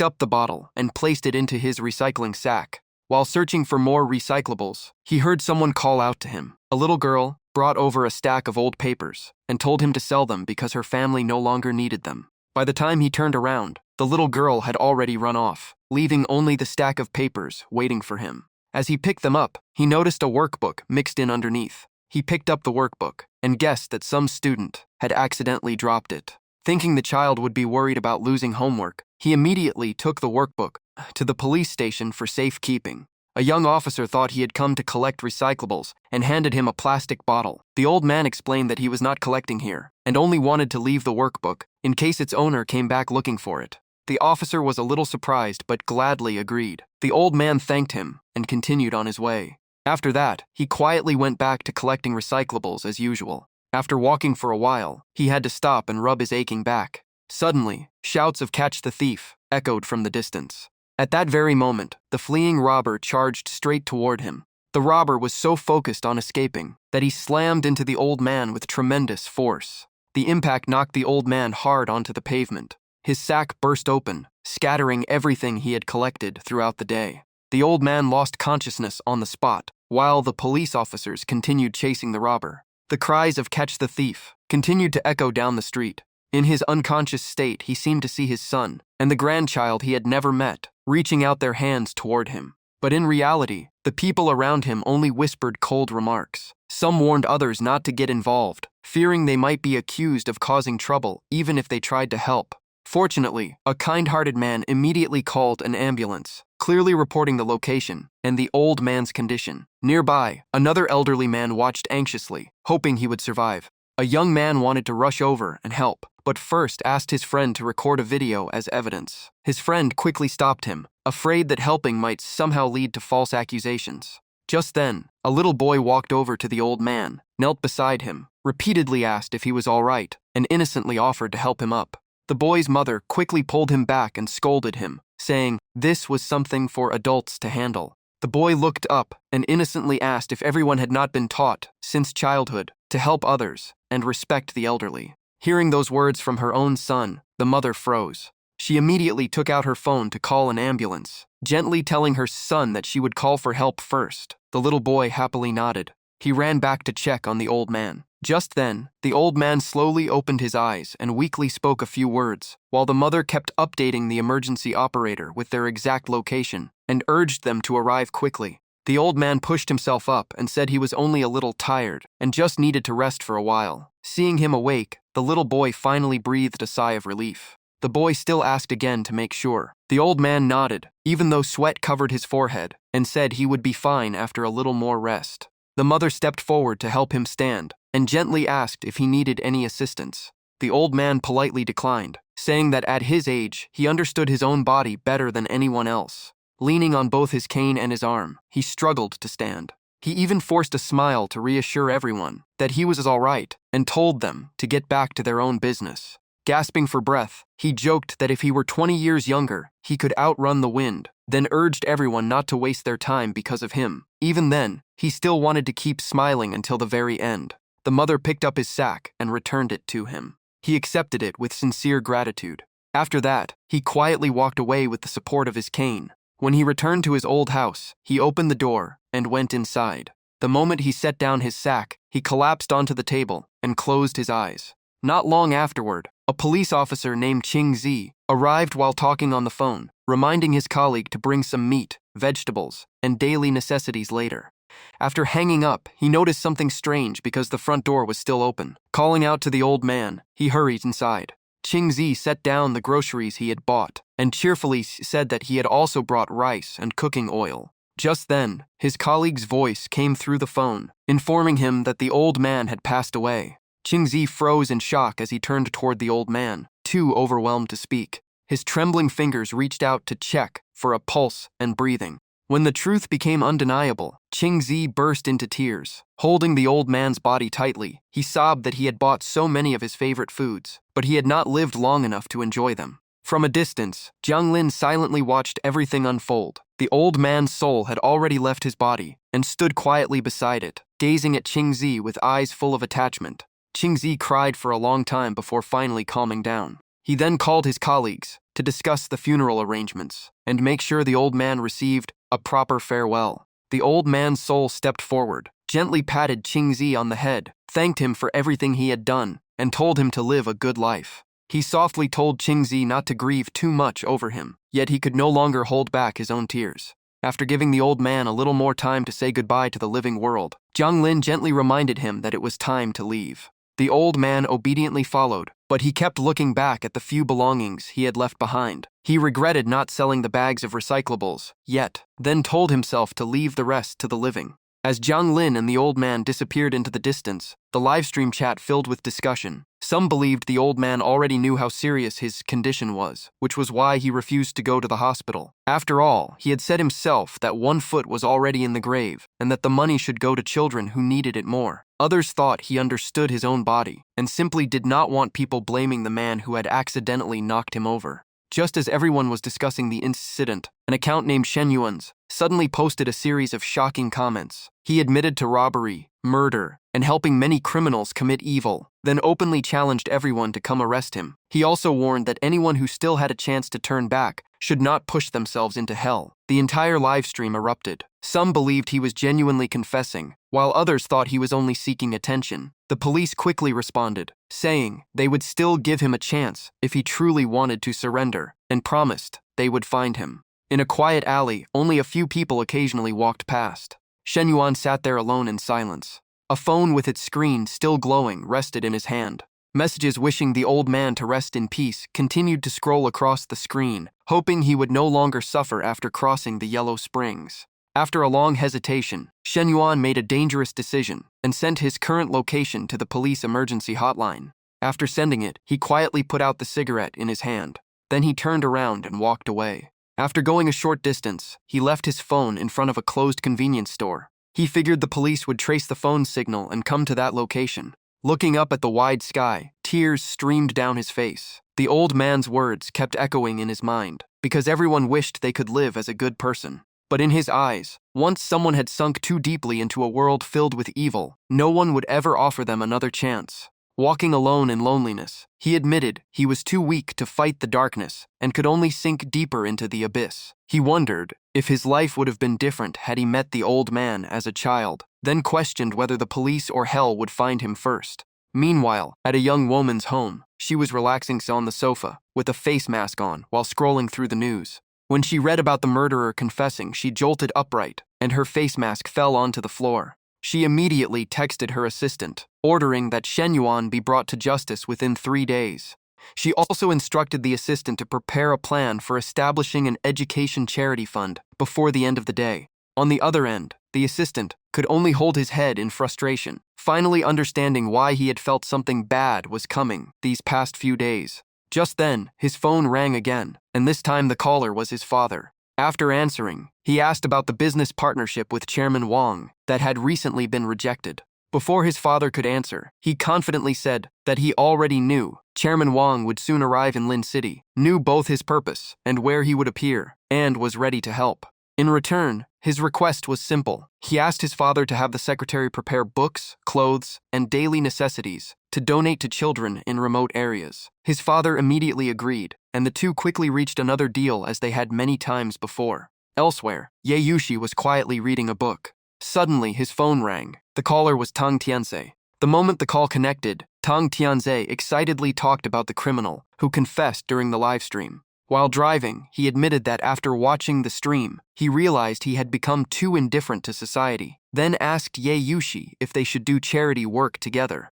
up the bottle and placed it into his recycling sack. While searching for more recyclables, he heard someone call out to him. A little girl brought over a stack of old papers and told him to sell them because her family no longer needed them. By the time he turned around, the little girl had already run off, leaving only the stack of papers waiting for him. As he picked them up, he noticed a workbook mixed in underneath. He picked up the workbook and guessed that some student had accidentally dropped it. Thinking the child would be worried about losing homework, he immediately took the workbook to the police station for safekeeping. A young officer thought he had come to collect recyclables and handed him a plastic bottle. The old man explained that he was not collecting here and only wanted to leave the workbook in case its owner came back looking for it. The officer was a little surprised but gladly agreed. The old man thanked him and continued on his way. After that, he quietly went back to collecting recyclables as usual. After walking for a while, he had to stop and rub his aching back. Suddenly, shouts of "Catch the thief" echoed from the distance. At that very moment, the fleeing robber charged straight toward him. The robber was so focused on escaping that he slammed into the old man with tremendous force. The impact knocked the old man hard onto the pavement. His sack burst open, scattering everything he had collected throughout the day. The old man lost consciousness on the spot, while the police officers continued chasing the robber. The cries of "Catch the thief" continued to echo down the street. In his unconscious state, he seemed to see his son and the grandchild he had never met reaching out their hands toward him. But in reality, the people around him only whispered cold remarks. Some warned others not to get involved, fearing they might be accused of causing trouble even if they tried to help. Fortunately, a kind-hearted man immediately called an ambulance, clearly reporting the location and the old man's condition. Nearby, another elderly man watched anxiously, hoping he would survive. A young man wanted to rush over and help, but first asked his friend to record a video as evidence. His friend quickly stopped him, afraid that helping might somehow lead to false accusations. Just then, a little boy walked over to the old man, knelt beside him, repeatedly asked if he was all right, and innocently offered to help him up. The boy's mother quickly pulled him back and scolded him, saying this was something for adults to handle. The boy looked up and innocently asked if everyone had not been taught, since childhood, to help others and respect the elderly. Hearing those words from her own son, the mother froze. She immediately took out her phone to call an ambulance, gently telling her son that she would call for help first. The little boy happily nodded. He ran back to check on the old man. Just then, the old man slowly opened his eyes and weakly spoke a few words, while the mother kept updating the emergency operator with their exact location and urged them to arrive quickly. The old man pushed himself up and said he was only a little tired and just needed to rest for a while. Seeing him awake, the little boy finally breathed a sigh of relief. The boy still asked again to make sure. The old man nodded, even though sweat covered his forehead, and said he would be fine after a little more rest. The mother stepped forward to help him stand, and gently asked if he needed any assistance. The old man politely declined, saying that at his age, he understood his own body better than anyone else. Leaning on both his cane and his arm, he struggled to stand. He even forced a smile to reassure everyone that he was all right and told them to get back to their own business. Gasping for breath, he joked that if he were 20 years younger, he could outrun the wind, then urged everyone not to waste their time because of him. Even then, he still wanted to keep smiling until the very end. The mother picked up his sack and returned it to him. He accepted it with sincere gratitude. After that, he quietly walked away with the support of his cane. When he returned to his old house, he opened the door and went inside. The moment he set down his sack, he collapsed onto the table and closed his eyes. Not long afterward, a police officer named Ching Zi arrived while talking on the phone, reminding his colleague to bring some meat, vegetables, and daily necessities later. After hanging up, he noticed something strange because the front door was still open. Calling out to the old man, he hurried inside. Ching Zi set down the groceries he had bought and cheerfully said that he had also brought rice and cooking oil. Just then, his colleague's voice came through the phone, informing him that the old man had passed away. Ching Zi froze in shock as he turned toward the old man, too overwhelmed to speak. His trembling fingers reached out to check for a pulse and breathing. When the truth became undeniable, Ching Zi burst into tears. Holding the old man's body tightly, he sobbed that he had bought so many of his favorite foods, but he had not lived long enough to enjoy them. From a distance, Jiang Lin silently watched everything unfold. The old man's soul had already left his body and stood quietly beside it, gazing at Ching Zi with eyes full of attachment. Ching Zi cried for a long time before finally calming down. He then called his colleagues to discuss the funeral arrangements and make sure the old man received a proper farewell. The old man's soul stepped forward, gently patted Ching Zi on the head, thanked him for everything he had done, and told him to live a good life. He softly told Ching Zi not to grieve too much over him, yet he could no longer hold back his own tears. After giving the old man a little more time to say goodbye to the living world, Jiang Lin gently reminded him that it was time to leave. The old man obediently followed, but he kept looking back at the few belongings he had left behind. He regretted not selling the bags of recyclables, yet, then told himself to leave the rest to the living. As Jiang Lin and the old man disappeared into the distance, the livestream chat filled with discussion. Some believed the old man already knew how serious his condition was, which was why he refused to go to the hospital. After all, he had said himself that one foot was already in the grave, and that the money should go to children who needed it more. Others thought he understood his own body, and simply did not want people blaming the man who had accidentally knocked him over. Just as everyone was discussing the incident, an account named Shen Yuan's suddenly posted a series of shocking comments. He admitted to robbery, murder, and helping many criminals commit evil, then openly challenged everyone to come arrest him. He also warned that anyone who still had a chance to turn back should not push themselves into hell. The entire livestream erupted. Some believed he was genuinely confessing, while others thought he was only seeking attention. The police quickly responded, saying they would still give him a chance if he truly wanted to surrender, and promised they would find him. In a quiet alley, only a few people occasionally walked past. Shen Yuan sat there alone in silence. A phone with its screen still glowing rested in his hand. Messages wishing the old man to rest in peace continued to scroll across the screen, hoping he would no longer suffer after crossing the Yellow Springs. After a long hesitation, Shen Yuan made a dangerous decision and sent his current location to the police emergency hotline. After sending it, he quietly put out the cigarette in his hand. Then he turned around and walked away. After going a short distance, he left his phone in front of a closed convenience store. He figured the police would trace the phone signal and come to that location. Looking up at the wide sky, tears streamed down his face. The old man's words kept echoing in his mind, because everyone wished they could live as a good person. But in his eyes, once someone had sunk too deeply into a world filled with evil, no one would ever offer them another chance. Walking alone in loneliness, he admitted he was too weak to fight the darkness and could only sink deeper into the abyss. He wondered if his life would have been different had he met the old man as a child, then questioned whether the police or hell would find him first. Meanwhile, at a young woman's home, she was relaxing on the sofa with a face mask on while scrolling through the news. When she read about the murderer confessing, she jolted upright and her face mask fell onto the floor. She immediately texted her assistant, ordering that Shen Yuan be brought to justice within 3 days. She also instructed the assistant to prepare a plan for establishing an education charity fund before the end of the day. On the other end, the assistant could only hold his head in frustration, finally understanding why he had felt something bad was coming these past few days. Just then, his phone rang again, and this time the caller was his father. After answering, he asked about the business partnership with Chairman Wang that had recently been rejected. Before his father could answer, he confidently said that he already knew Chairman Wang would soon arrive in Lin City, knew both his purpose and where he would appear, and was ready to help. In return, his request was simple. He asked his father to have the secretary prepare books, clothes, and daily necessities to donate to children in remote areas. His father immediately agreed, and the two quickly reached another deal as they had many times before. Elsewhere, Ye Yushi was quietly reading a book. Suddenly, his phone rang. The caller was Tang Tianze. The moment the call connected, Tang Tianze excitedly talked about the criminal who confessed during the live stream. While driving, he admitted that after watching the stream, he realized he had become too indifferent to society, then asked Ye Yushi if they should do charity work together.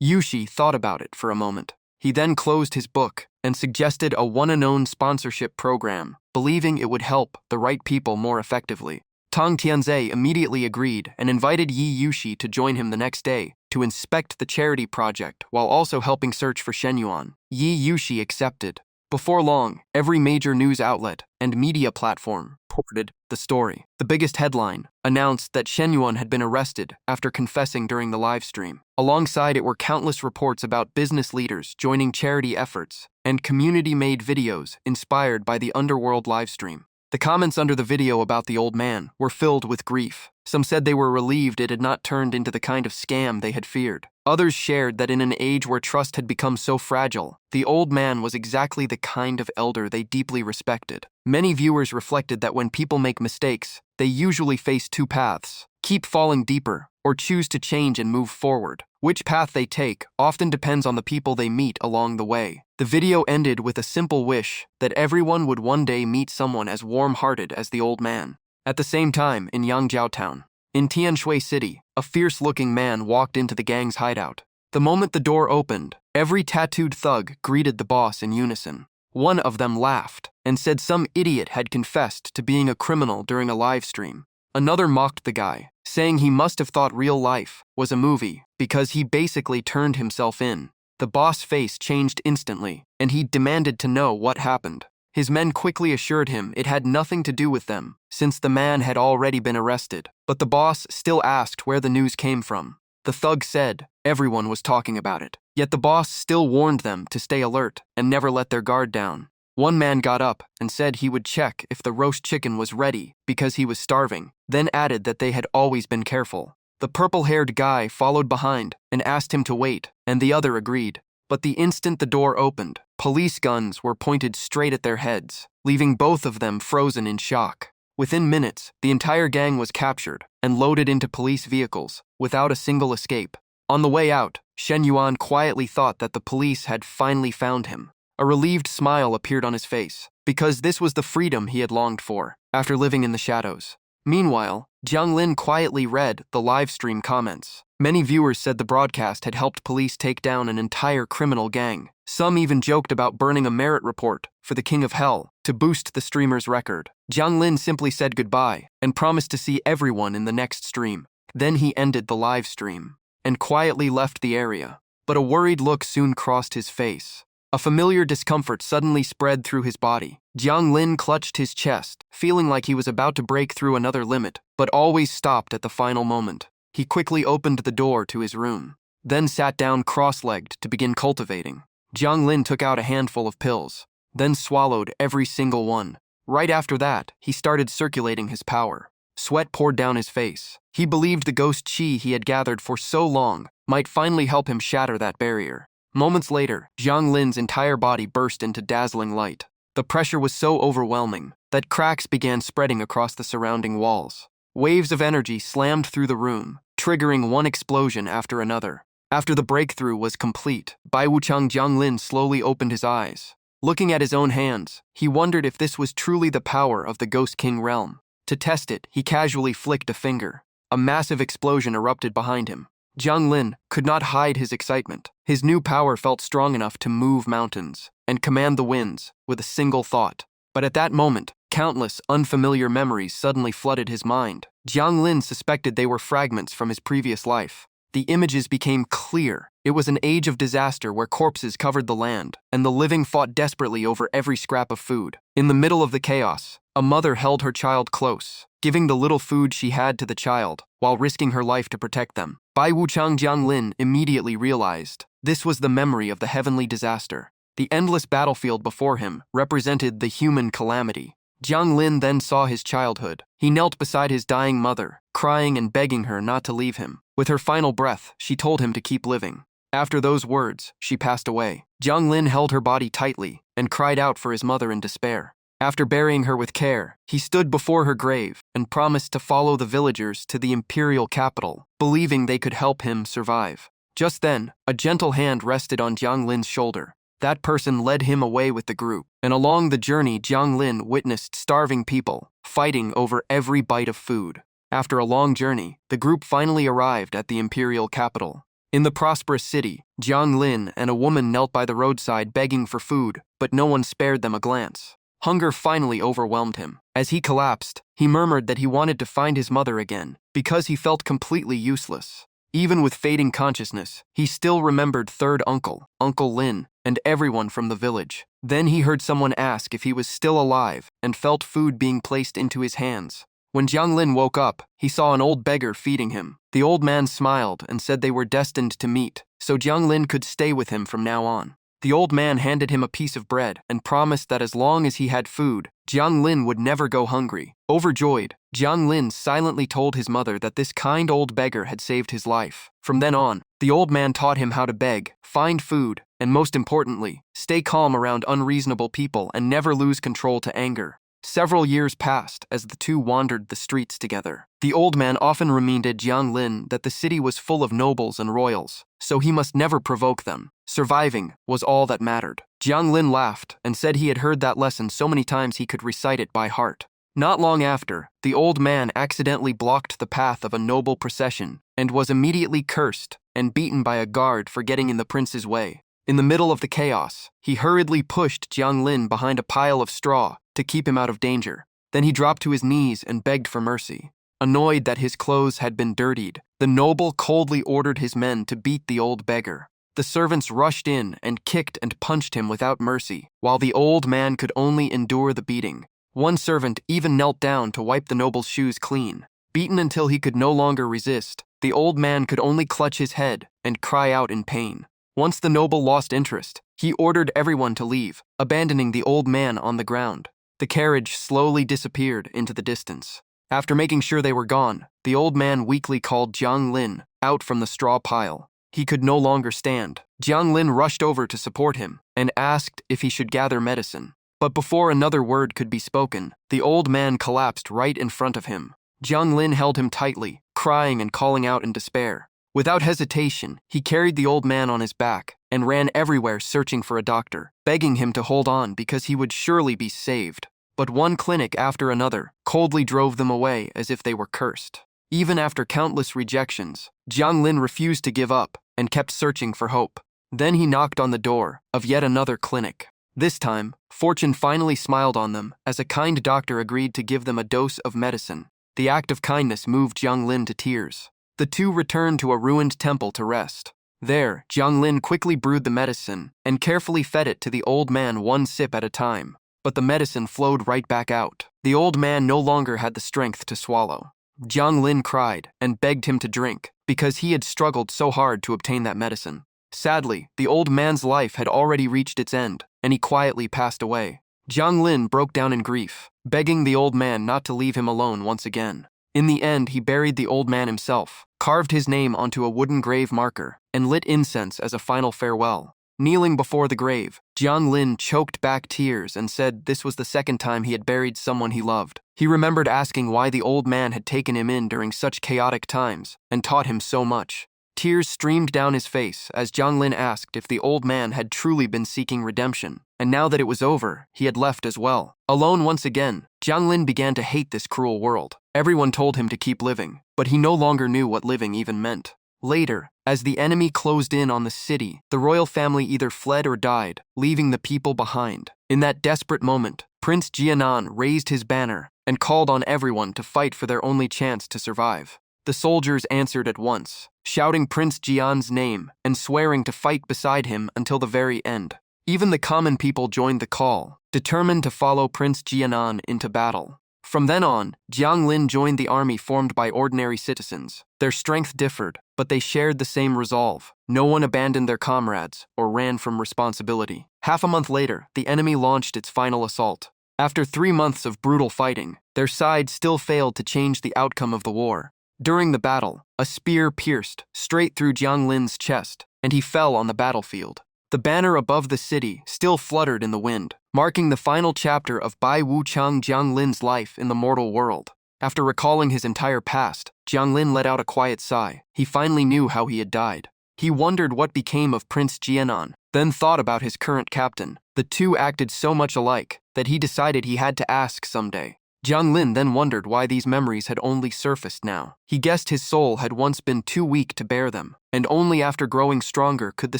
Yushi thought about it for a moment. He then closed his book and suggested a one-and-own sponsorship program, believing it would help the right people more effectively. Tang Tianze immediately agreed and invited Yi Yushi to join him the next day to inspect the charity project while also helping search for Shenyuan. Yi Yushi accepted. Before long, every major news outlet and media platform reported the story. The biggest headline announced that Shenyuan had been arrested after confessing during the live stream. Alongside it were countless reports about business leaders joining charity efforts and community-made videos inspired by the Underworld live stream. The comments under the video about the old man were filled with grief. Some said they were relieved it had not turned into the kind of scam they had feared. Others shared that in an age where trust had become so fragile, the old man was exactly the kind of elder they deeply respected. Many viewers reflected that when people make mistakes, they usually face two paths: keep falling deeper, or choose to change and move forward. Which path they take often depends on the people they meet along the way. The video ended with a simple wish that everyone would one day meet someone as warm-hearted as the old man. At the same time, in Yangjiao Town, in Tianshui City, a fierce-looking man walked into the gang's hideout. The moment the door opened, every tattooed thug greeted the boss in unison. One of them laughed and said some idiot had confessed to being a criminal during a live stream. Another mocked the guy, saying he must have thought real life was a movie because he basically turned himself in. The boss' face changed instantly, and he demanded to know what happened. His men quickly assured him it had nothing to do with them, since the man had already been arrested. But the boss still asked where the news came from. The thug said everyone was talking about it. Yet the boss still warned them to stay alert and never let their guard down. One man got up and said he would check if the roast chicken was ready because he was starving, then added that they had always been careful. The purple-haired guy followed behind and asked him to wait, and the other agreed. But the instant the door opened, police guns were pointed straight at their heads, leaving both of them frozen in shock. Within minutes, the entire gang was captured and loaded into police vehicles, without a single escape. On the way out, Shen Yuan quietly thought that the police had finally found him. A relieved smile appeared on his face, because this was the freedom he had longed for, after living in the shadows. Meanwhile, Jiang Lin quietly read the live stream comments. Many viewers said the broadcast had helped police take down an entire criminal gang. Some even joked about burning a merit report for the King of Hell to boost the streamer's record. Jiang Lin simply said goodbye and promised to see everyone in the next stream. Then he ended the live stream and quietly left the area. But a worried look soon crossed his face. A familiar discomfort suddenly spread through his body. Jiang Lin clutched his chest, feeling like he was about to break through another limit, but always stopped at the final moment. He quickly opened the door to his room, then sat down cross-legged to begin cultivating. Jiang Lin took out a handful of pills, then swallowed every single one. Right after that, he started circulating his power. Sweat poured down his face. He believed the ghost chi he had gathered for so long might finally help him shatter that barrier. Moments later, Jiang Lin's entire body burst into dazzling light. The pressure was so overwhelming that cracks began spreading across the surrounding walls. Waves of energy slammed through the room, triggering one explosion after another. After the breakthrough was complete, Bai Wuchang Jiang Lin slowly opened his eyes. Looking at his own hands, he wondered if this was truly the power of the Ghost King realm. To test it, he casually flicked a finger. A massive explosion erupted behind him. Jiang Lin could not hide his excitement. His new power felt strong enough to move mountains and command the winds with a single thought. But at that moment, countless unfamiliar memories suddenly flooded his mind. Jiang Lin suspected they were fragments from his previous life. The images became clear. It was an age of disaster where corpses covered the land, and the living fought desperately over every scrap of food. In the middle of the chaos, a mother held her child close, giving the little food she had to the child, while risking her life to protect them. Bai Wuchang Jiang Lin immediately realized this was the memory of the heavenly disaster. The endless battlefield before him represented the human calamity. Jiang Lin then saw his childhood. He knelt beside his dying mother, crying and begging her not to leave him. With her final breath, she told him to keep living. After those words, she passed away. Jiang Lin held her body tightly and cried out for his mother in despair. After burying her with care, he stood before her grave and promised to follow the villagers to the imperial capital, believing they could help him survive. Just then, a gentle hand rested on Jiang Lin's shoulder. That person led him away with the group, and along the journey Jiang Lin witnessed starving people fighting over every bite of food. After a long journey, the group finally arrived at the imperial capital. In the prosperous city, Jiang Lin and a woman knelt by the roadside begging for food, but no one spared them a glance. Hunger finally overwhelmed him. As he collapsed, he murmured that he wanted to find his mother again, because he felt completely useless. Even with fading consciousness, he still remembered third uncle, Uncle Lin, and everyone from the village. Then he heard someone ask if he was still alive and felt food being placed into his hands. When Jiang Lin woke up, he saw an old beggar feeding him. The old man smiled and said they were destined to meet, so Jiang Lin could stay with him from now on. The old man handed him a piece of bread and promised that as long as he had food, Jiang Lin would never go hungry. Overjoyed, Jiang Lin silently told his mother that this kind old beggar had saved his life. From then on, the old man taught him how to beg, find food, and most importantly, stay calm around unreasonable people and never lose control to anger. Several years passed as the two wandered the streets together. The old man often reminded Jiang Lin that the city was full of nobles and royals, so he must never provoke them. Surviving was all that mattered. Jiang Lin laughed and said he had heard that lesson so many times he could recite it by heart. Not long after, the old man accidentally blocked the path of a noble procession and was immediately cursed and beaten by a guard for getting in the prince's way. In the middle of the chaos, he hurriedly pushed Jiang Lin behind a pile of straw to keep him out of danger. Then he dropped to his knees and begged for mercy. Annoyed that his clothes had been dirtied, the noble coldly ordered his men to beat the old beggar. The servants rushed in and kicked and punched him without mercy, while the old man could only endure the beating. One servant even knelt down to wipe the noble's shoes clean. Beaten until he could no longer resist, the old man could only clutch his head and cry out in pain. Once the noble lost interest, he ordered everyone to leave, abandoning the old man on the ground. The carriage slowly disappeared into the distance. After making sure they were gone, the old man weakly called Jiang Lin out from the straw pile. He could no longer stand. Jiang Lin rushed over to support him and asked if he should gather medicine. But before another word could be spoken, the old man collapsed right in front of him. Jiang Lin held him tightly, crying and calling out in despair. Without hesitation, he carried the old man on his back and ran everywhere searching for a doctor, begging him to hold on because he would surely be saved. But one clinic after another coldly drove them away as if they were cursed. Even after countless rejections, Jiang Lin refused to give up and kept searching for hope. Then he knocked on the door of yet another clinic. This time, fortune finally smiled on them as a kind doctor agreed to give them a dose of medicine. The act of kindness moved Jiang Lin to tears. The two returned to a ruined temple to rest. There, Jiang Lin quickly brewed the medicine and carefully fed it to the old man one sip at a time. But the medicine flowed right back out. The old man no longer had the strength to swallow. Jiang Lin cried and begged him to drink because he had struggled so hard to obtain that medicine. Sadly, the old man's life had already reached its end, and he quietly passed away. Jiang Lin broke down in grief, begging the old man not to leave him alone once again. In the end, he buried the old man himself, carved his name onto a wooden grave marker, and lit incense as a final farewell. Kneeling before the grave, Jiang Lin choked back tears and said this was the second time he had buried someone he loved. He remembered asking why the old man had taken him in during such chaotic times and taught him so much. Tears streamed down his face as Jiang Lin asked if the old man had truly been seeking redemption, and now that it was over, he had left as well. Alone once again, Jiang Lin began to hate this cruel world. Everyone told him to keep living, but he no longer knew what living even meant. Later, as the enemy closed in on the city, the royal family either fled or died, leaving the people behind. In that desperate moment, Prince Jianan raised his banner and called on everyone to fight for their only chance to survive. The soldiers answered at once, shouting Prince Jian's name and swearing to fight beside him until the very end. Even the common people joined the call, determined to follow Prince Jianan into battle. From then on, Jiang Lin joined the army formed by ordinary citizens. Their strength differed, but they shared the same resolve. No one abandoned their comrades or ran from responsibility. Half a month later, the enemy launched its final assault. After 3 months of brutal fighting, their side still failed to change the outcome of the war. During the battle, a spear pierced straight through Jiang Lin's chest, and he fell on the battlefield. The banner above the city still fluttered in the wind, marking the final chapter of Bai Wuchang Jiang Lin's life in the mortal world. After recalling his entire past, Jiang Lin let out a quiet sigh. He finally knew how he had died. He wondered what became of Prince Jianan, then thought about his current captain. The two acted so much alike that he decided he had to ask someday. Jiang Lin then wondered why these memories had only surfaced now. He guessed his soul had once been too weak to bear them, and only after growing stronger could the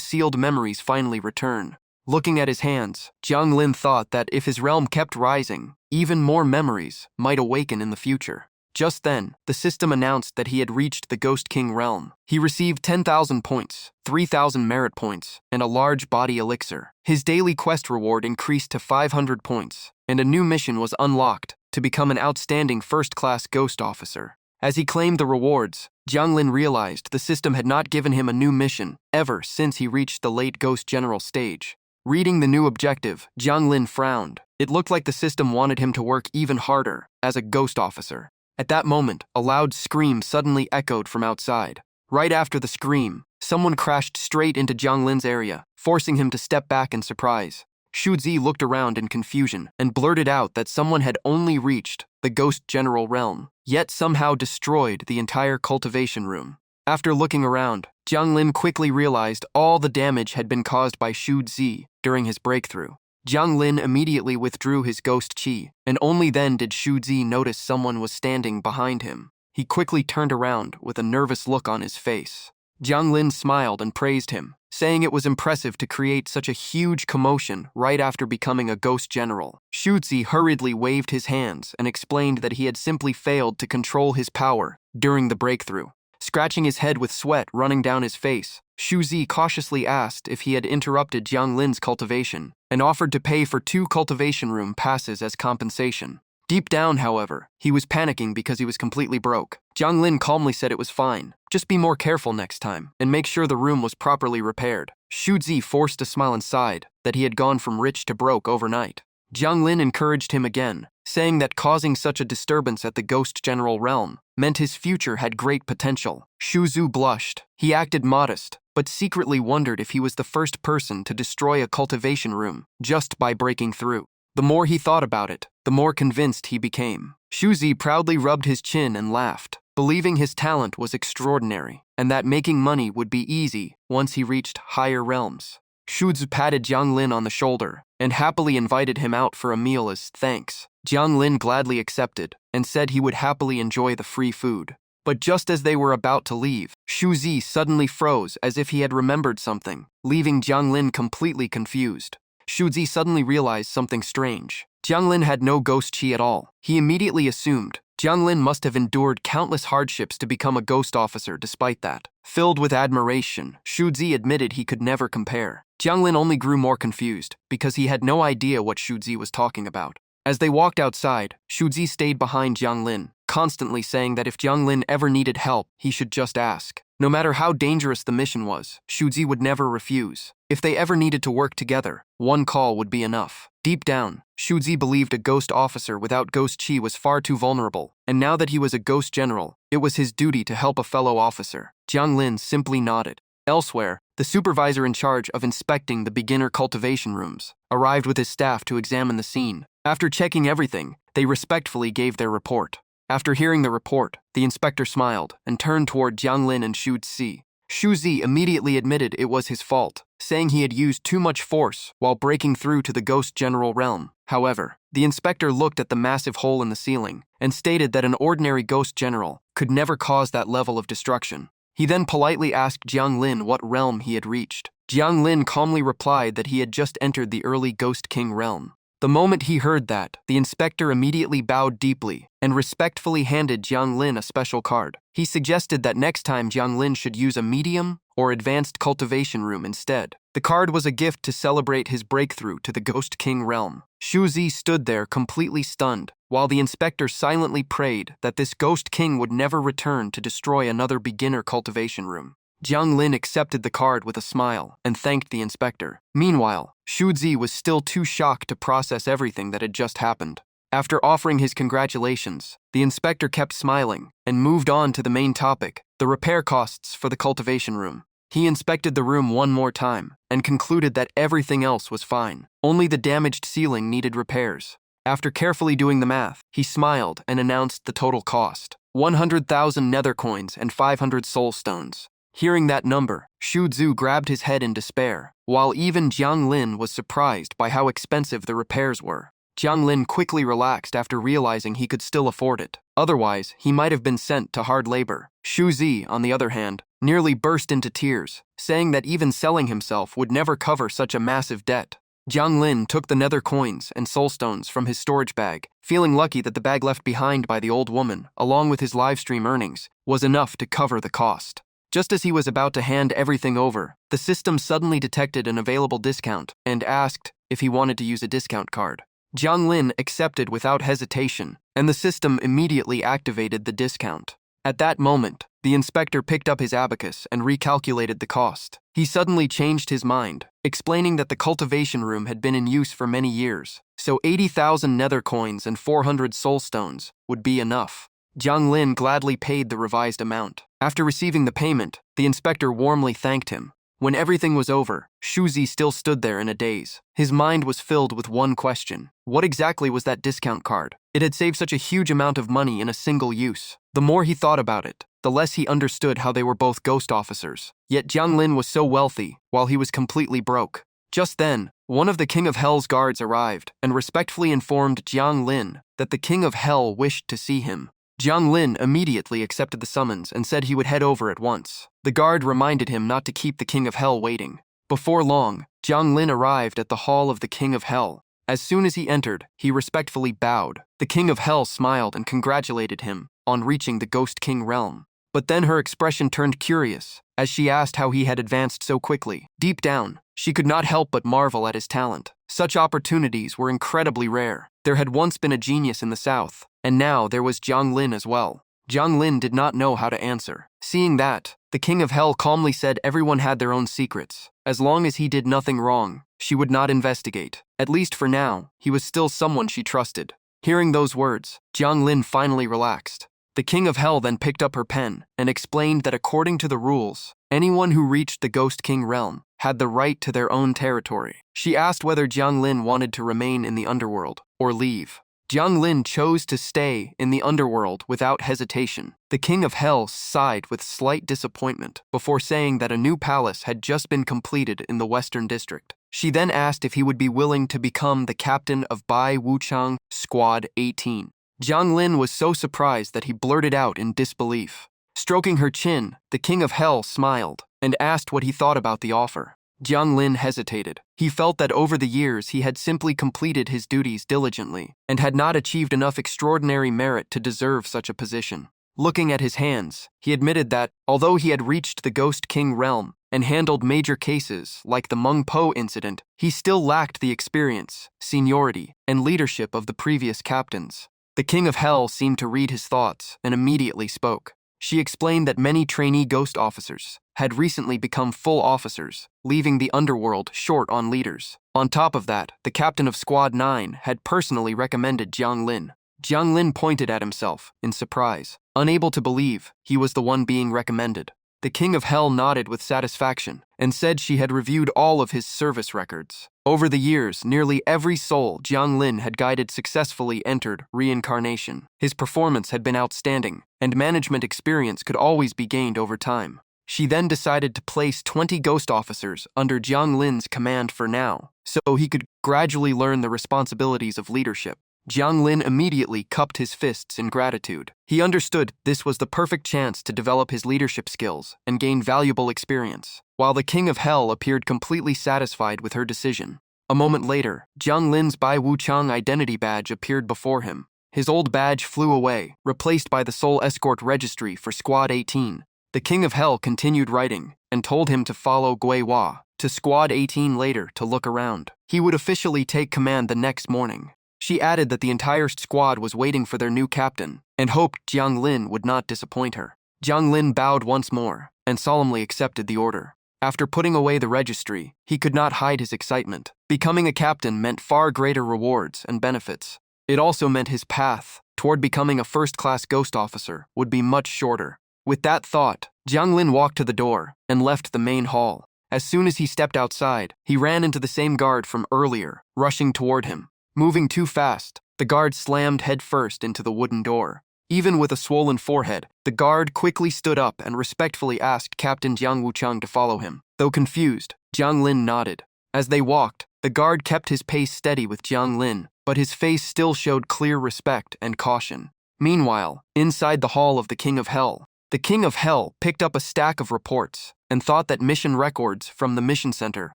sealed memories finally return. Looking at his hands, Jiang Lin thought that if his realm kept rising, even more memories might awaken in the future. Just then, the system announced that he had reached the Ghost King realm. He received 10,000 points, 3,000 merit points, and a large body elixir. His daily quest reward increased to 500 points, and a new mission was unlocked to become an outstanding first-class ghost officer. As he claimed the rewards, Jiang Lin realized the system had not given him a new mission ever since he reached the late Ghost General stage. Reading the new objective, Jiang Lin frowned. It looked like the system wanted him to work even harder as a ghost officer. At that moment, a loud scream suddenly echoed from outside. Right after the scream, someone crashed straight into Jiang Lin's area, forcing him to step back in surprise. Shu Zi looked around in confusion and blurted out that someone had only reached the Ghost General realm, yet somehow destroyed the entire cultivation room. After looking around, Jiang Lin quickly realized all the damage had been caused by Shu Zi during his breakthrough. Jiang Lin immediately withdrew his ghost qi, and only then did Shu Zi notice someone was standing behind him. He quickly turned around with a nervous look on his face. Jiang Lin smiled and praised him, saying it was impressive to create such a huge commotion right after becoming a ghost general. Shu Zi hurriedly waved his hands and explained that he had simply failed to control his power during the breakthrough. Scratching his head with sweat running down his face, Shu Zi cautiously asked if he had interrupted Jiang Lin's cultivation and offered to pay for 2 cultivation room passes as compensation. Deep down, however, he was panicking because he was completely broke. Jiang Lin calmly said it was fine. Just be more careful next time and make sure the room was properly repaired. Shu Zi forced a smile and sighed that he had gone from rich to broke overnight. Jiang Lin encouraged him again, saying that causing such a disturbance at the Ghost General realm meant his future had great potential. Shu Zi blushed. He acted modest, but secretly wondered if he was the first person to destroy a cultivation room just by breaking through. The more he thought about it, the more convinced he became. Shu Zi proudly rubbed his chin and laughed, believing his talent was extraordinary and that making money would be easy once he reached higher realms. Shu Zi patted Jiang Lin on the shoulder and happily invited him out for a meal as thanks. Jiang Lin gladly accepted and said he would happily enjoy the free food. But just as they were about to leave, Shu Zi suddenly froze as if he had remembered something, leaving Jiang Lin completely confused. Shu Zi suddenly realized something strange. Jiang Lin had no ghost qi at all. He immediately assumed Jiang Lin must have endured countless hardships to become a ghost officer despite that. Filled with admiration, Shu Zi admitted he could never compare. Jiang Lin only grew more confused because he had no idea what Shu Zi was talking about. As they walked outside, Shu Zi stayed behind Jiang Lin, constantly saying that if Jiang Lin ever needed help, he should just ask. No matter how dangerous the mission was, Shu Zi would never refuse. If they ever needed to work together, one call would be enough. Deep down, Shu Zi believed a ghost officer without ghost qi was far too vulnerable, and now that he was a ghost general, it was his duty to help a fellow officer. Jiang Lin simply nodded. Elsewhere, the supervisor in charge of inspecting the beginner cultivation rooms arrived with his staff to examine the scene. After checking everything, they respectfully gave their report. After hearing the report, the inspector smiled and turned toward Jiang Lin and Shu Zi. Shu Zi immediately admitted it was his fault, saying he had used too much force while breaking through to the Ghost General realm. However, the inspector looked at the massive hole in the ceiling and stated that an ordinary Ghost General could never cause that level of destruction. He then politely asked Jiang Lin what realm he had reached. Jiang Lin calmly replied that he had just entered the early Ghost King realm. The moment he heard that, the inspector immediately bowed deeply and respectfully handed Jiang Lin a special card. He suggested that next time Jiang Lin should use a medium or advanced cultivation room instead. The card was a gift to celebrate his breakthrough to the Ghost King realm. Shu Zi stood there completely stunned, while the inspector silently prayed that this Ghost King would never return to destroy another beginner cultivation room. Jiang Lin accepted the card with a smile and thanked the inspector. Meanwhile, Shu Zi was still too shocked to process everything that had just happened. After offering his congratulations, the inspector kept smiling and moved on to the main topic, the repair costs for the cultivation room. He inspected the room one more time and concluded that everything else was fine. Only the damaged ceiling needed repairs. After carefully doing the math, he smiled and announced the total cost: 100,000 nether coins and 500 soul stones. Hearing that number, Shu Zi grabbed his head in despair, while even Jiang Lin was surprised by how expensive the repairs were. Jiang Lin quickly relaxed after realizing he could still afford it. Otherwise, he might have been sent to hard labor. Shu Zi, on the other hand, nearly burst into tears, saying that even selling himself would never cover such a massive debt. Jiang Lin took the nether coins and soul stones from his storage bag, feeling lucky that the bag left behind by the old woman, along with his livestream earnings, was enough to cover the cost. Just as he was about to hand everything over, the system suddenly detected an available discount and asked if he wanted to use a discount card. Jiang Lin accepted without hesitation, and the system immediately activated the discount. At that moment, the inspector picked up his abacus and recalculated the cost. He suddenly changed his mind, explaining that the cultivation room had been in use for many years, so 80,000 nether coins and 400 soul stones would be enough. Jiang Lin gladly paid the revised amount. After receiving the payment, the inspector warmly thanked him. When everything was over, Shu Zi still stood there in a daze. His mind was filled with one question: what exactly was that discount card? It had saved such a huge amount of money in a single use. The more he thought about it, the less he understood how they were both ghost officers. Yet Jiang Lin was so wealthy, while he was completely broke. Just then, one of the King of Hell's guards arrived and respectfully informed Jiang Lin that the King of Hell wished to see him. Jiang Lin immediately accepted the summons and said he would head over at once. The guard reminded him not to keep the King of Hell waiting. Before long, Jiang Lin arrived at the hall of the King of Hell. As soon as he entered, he respectfully bowed. The King of Hell smiled and congratulated him on reaching the Ghost King realm. But then her expression turned curious as she asked how he had advanced so quickly. Deep down, she could not help but marvel at his talent. Such opportunities were incredibly rare. There had once been a genius in the south, and now there was Jiang Lin as well. Jiang Lin did not know how to answer. Seeing that, the King of Hell calmly said everyone had their own secrets. As long as he did nothing wrong, she would not investigate. At least for now, he was still someone she trusted. Hearing those words, Jiang Lin finally relaxed. The King of Hell then picked up her pen and explained that according to the rules, anyone who reached the Ghost King realm had the right to their own territory. She asked whether Jiang Lin wanted to remain in the Underworld or leave. Jiang Lin chose to stay in the Underworld without hesitation. The King of Hell sighed with slight disappointment before saying that a new palace had just been completed in the Western District. She then asked if he would be willing to become the captain of Bai Wuchang Squad 18. Jiang Lin was so surprised that he blurted out in disbelief. Stroking her chin, the King of Hell smiled and asked what he thought about the offer. Jiang Lin hesitated. He felt that over the years he had simply completed his duties diligently and had not achieved enough extraordinary merit to deserve such a position. Looking at his hands, he admitted that, although he had reached the Ghost King realm and handled major cases like the Meng Po incident, he still lacked the experience, seniority, and leadership of the previous captains. The King of Hell seemed to read his thoughts and immediately spoke. She explained that many trainee ghost officers had recently become full officers, leaving the Underworld short on leaders. On top of that, the captain of Squad 9 had personally recommended Jiang Lin. Jiang Lin pointed at himself in surprise, unable to believe he was the one being recommended. The King of Hell nodded with satisfaction and said she had reviewed all of his service records. Over the years, nearly every soul Jiang Lin had guided successfully entered reincarnation. His performance had been outstanding, and management experience could always be gained over time. She then decided to place 20 ghost officers under Jiang Lin's command for now, so he could gradually learn the responsibilities of leadership. Jiang Lin immediately cupped his fists in gratitude. He understood this was the perfect chance to develop his leadership skills and gain valuable experience, while the King of Hell appeared completely satisfied with her decision. A moment later, Jiang Lin's Bai Wuchang identity badge appeared before him. His old badge flew away, replaced by the Soul Escort Registry for Squad 18. The King of Hell continued writing and told him to follow Gui Hua to Squad 18 later to look around. He would officially take command the next morning. She added that the entire squad was waiting for their new captain and hoped Jiang Lin would not disappoint her. Jiang Lin bowed once more and solemnly accepted the order. After putting away the registry, he could not hide his excitement. Becoming a captain meant far greater rewards and benefits. It also meant his path toward becoming a first-class ghost officer would be much shorter. With that thought, Jiang Lin walked to the door and left the main hall. As soon as he stepped outside, he ran into the same guard from earlier, rushing toward him. Moving too fast, the guard slammed headfirst into the wooden door. Even with a swollen forehead, the guard quickly stood up and respectfully asked Captain Jiang Wuchang to follow him. Though confused, Jiang Lin nodded. As they walked, the guard kept his pace steady with Jiang Lin, but his face still showed clear respect and caution. Meanwhile, inside the hall of the King of Hell, the King of Hell picked up a stack of reports and thought that mission records from the mission center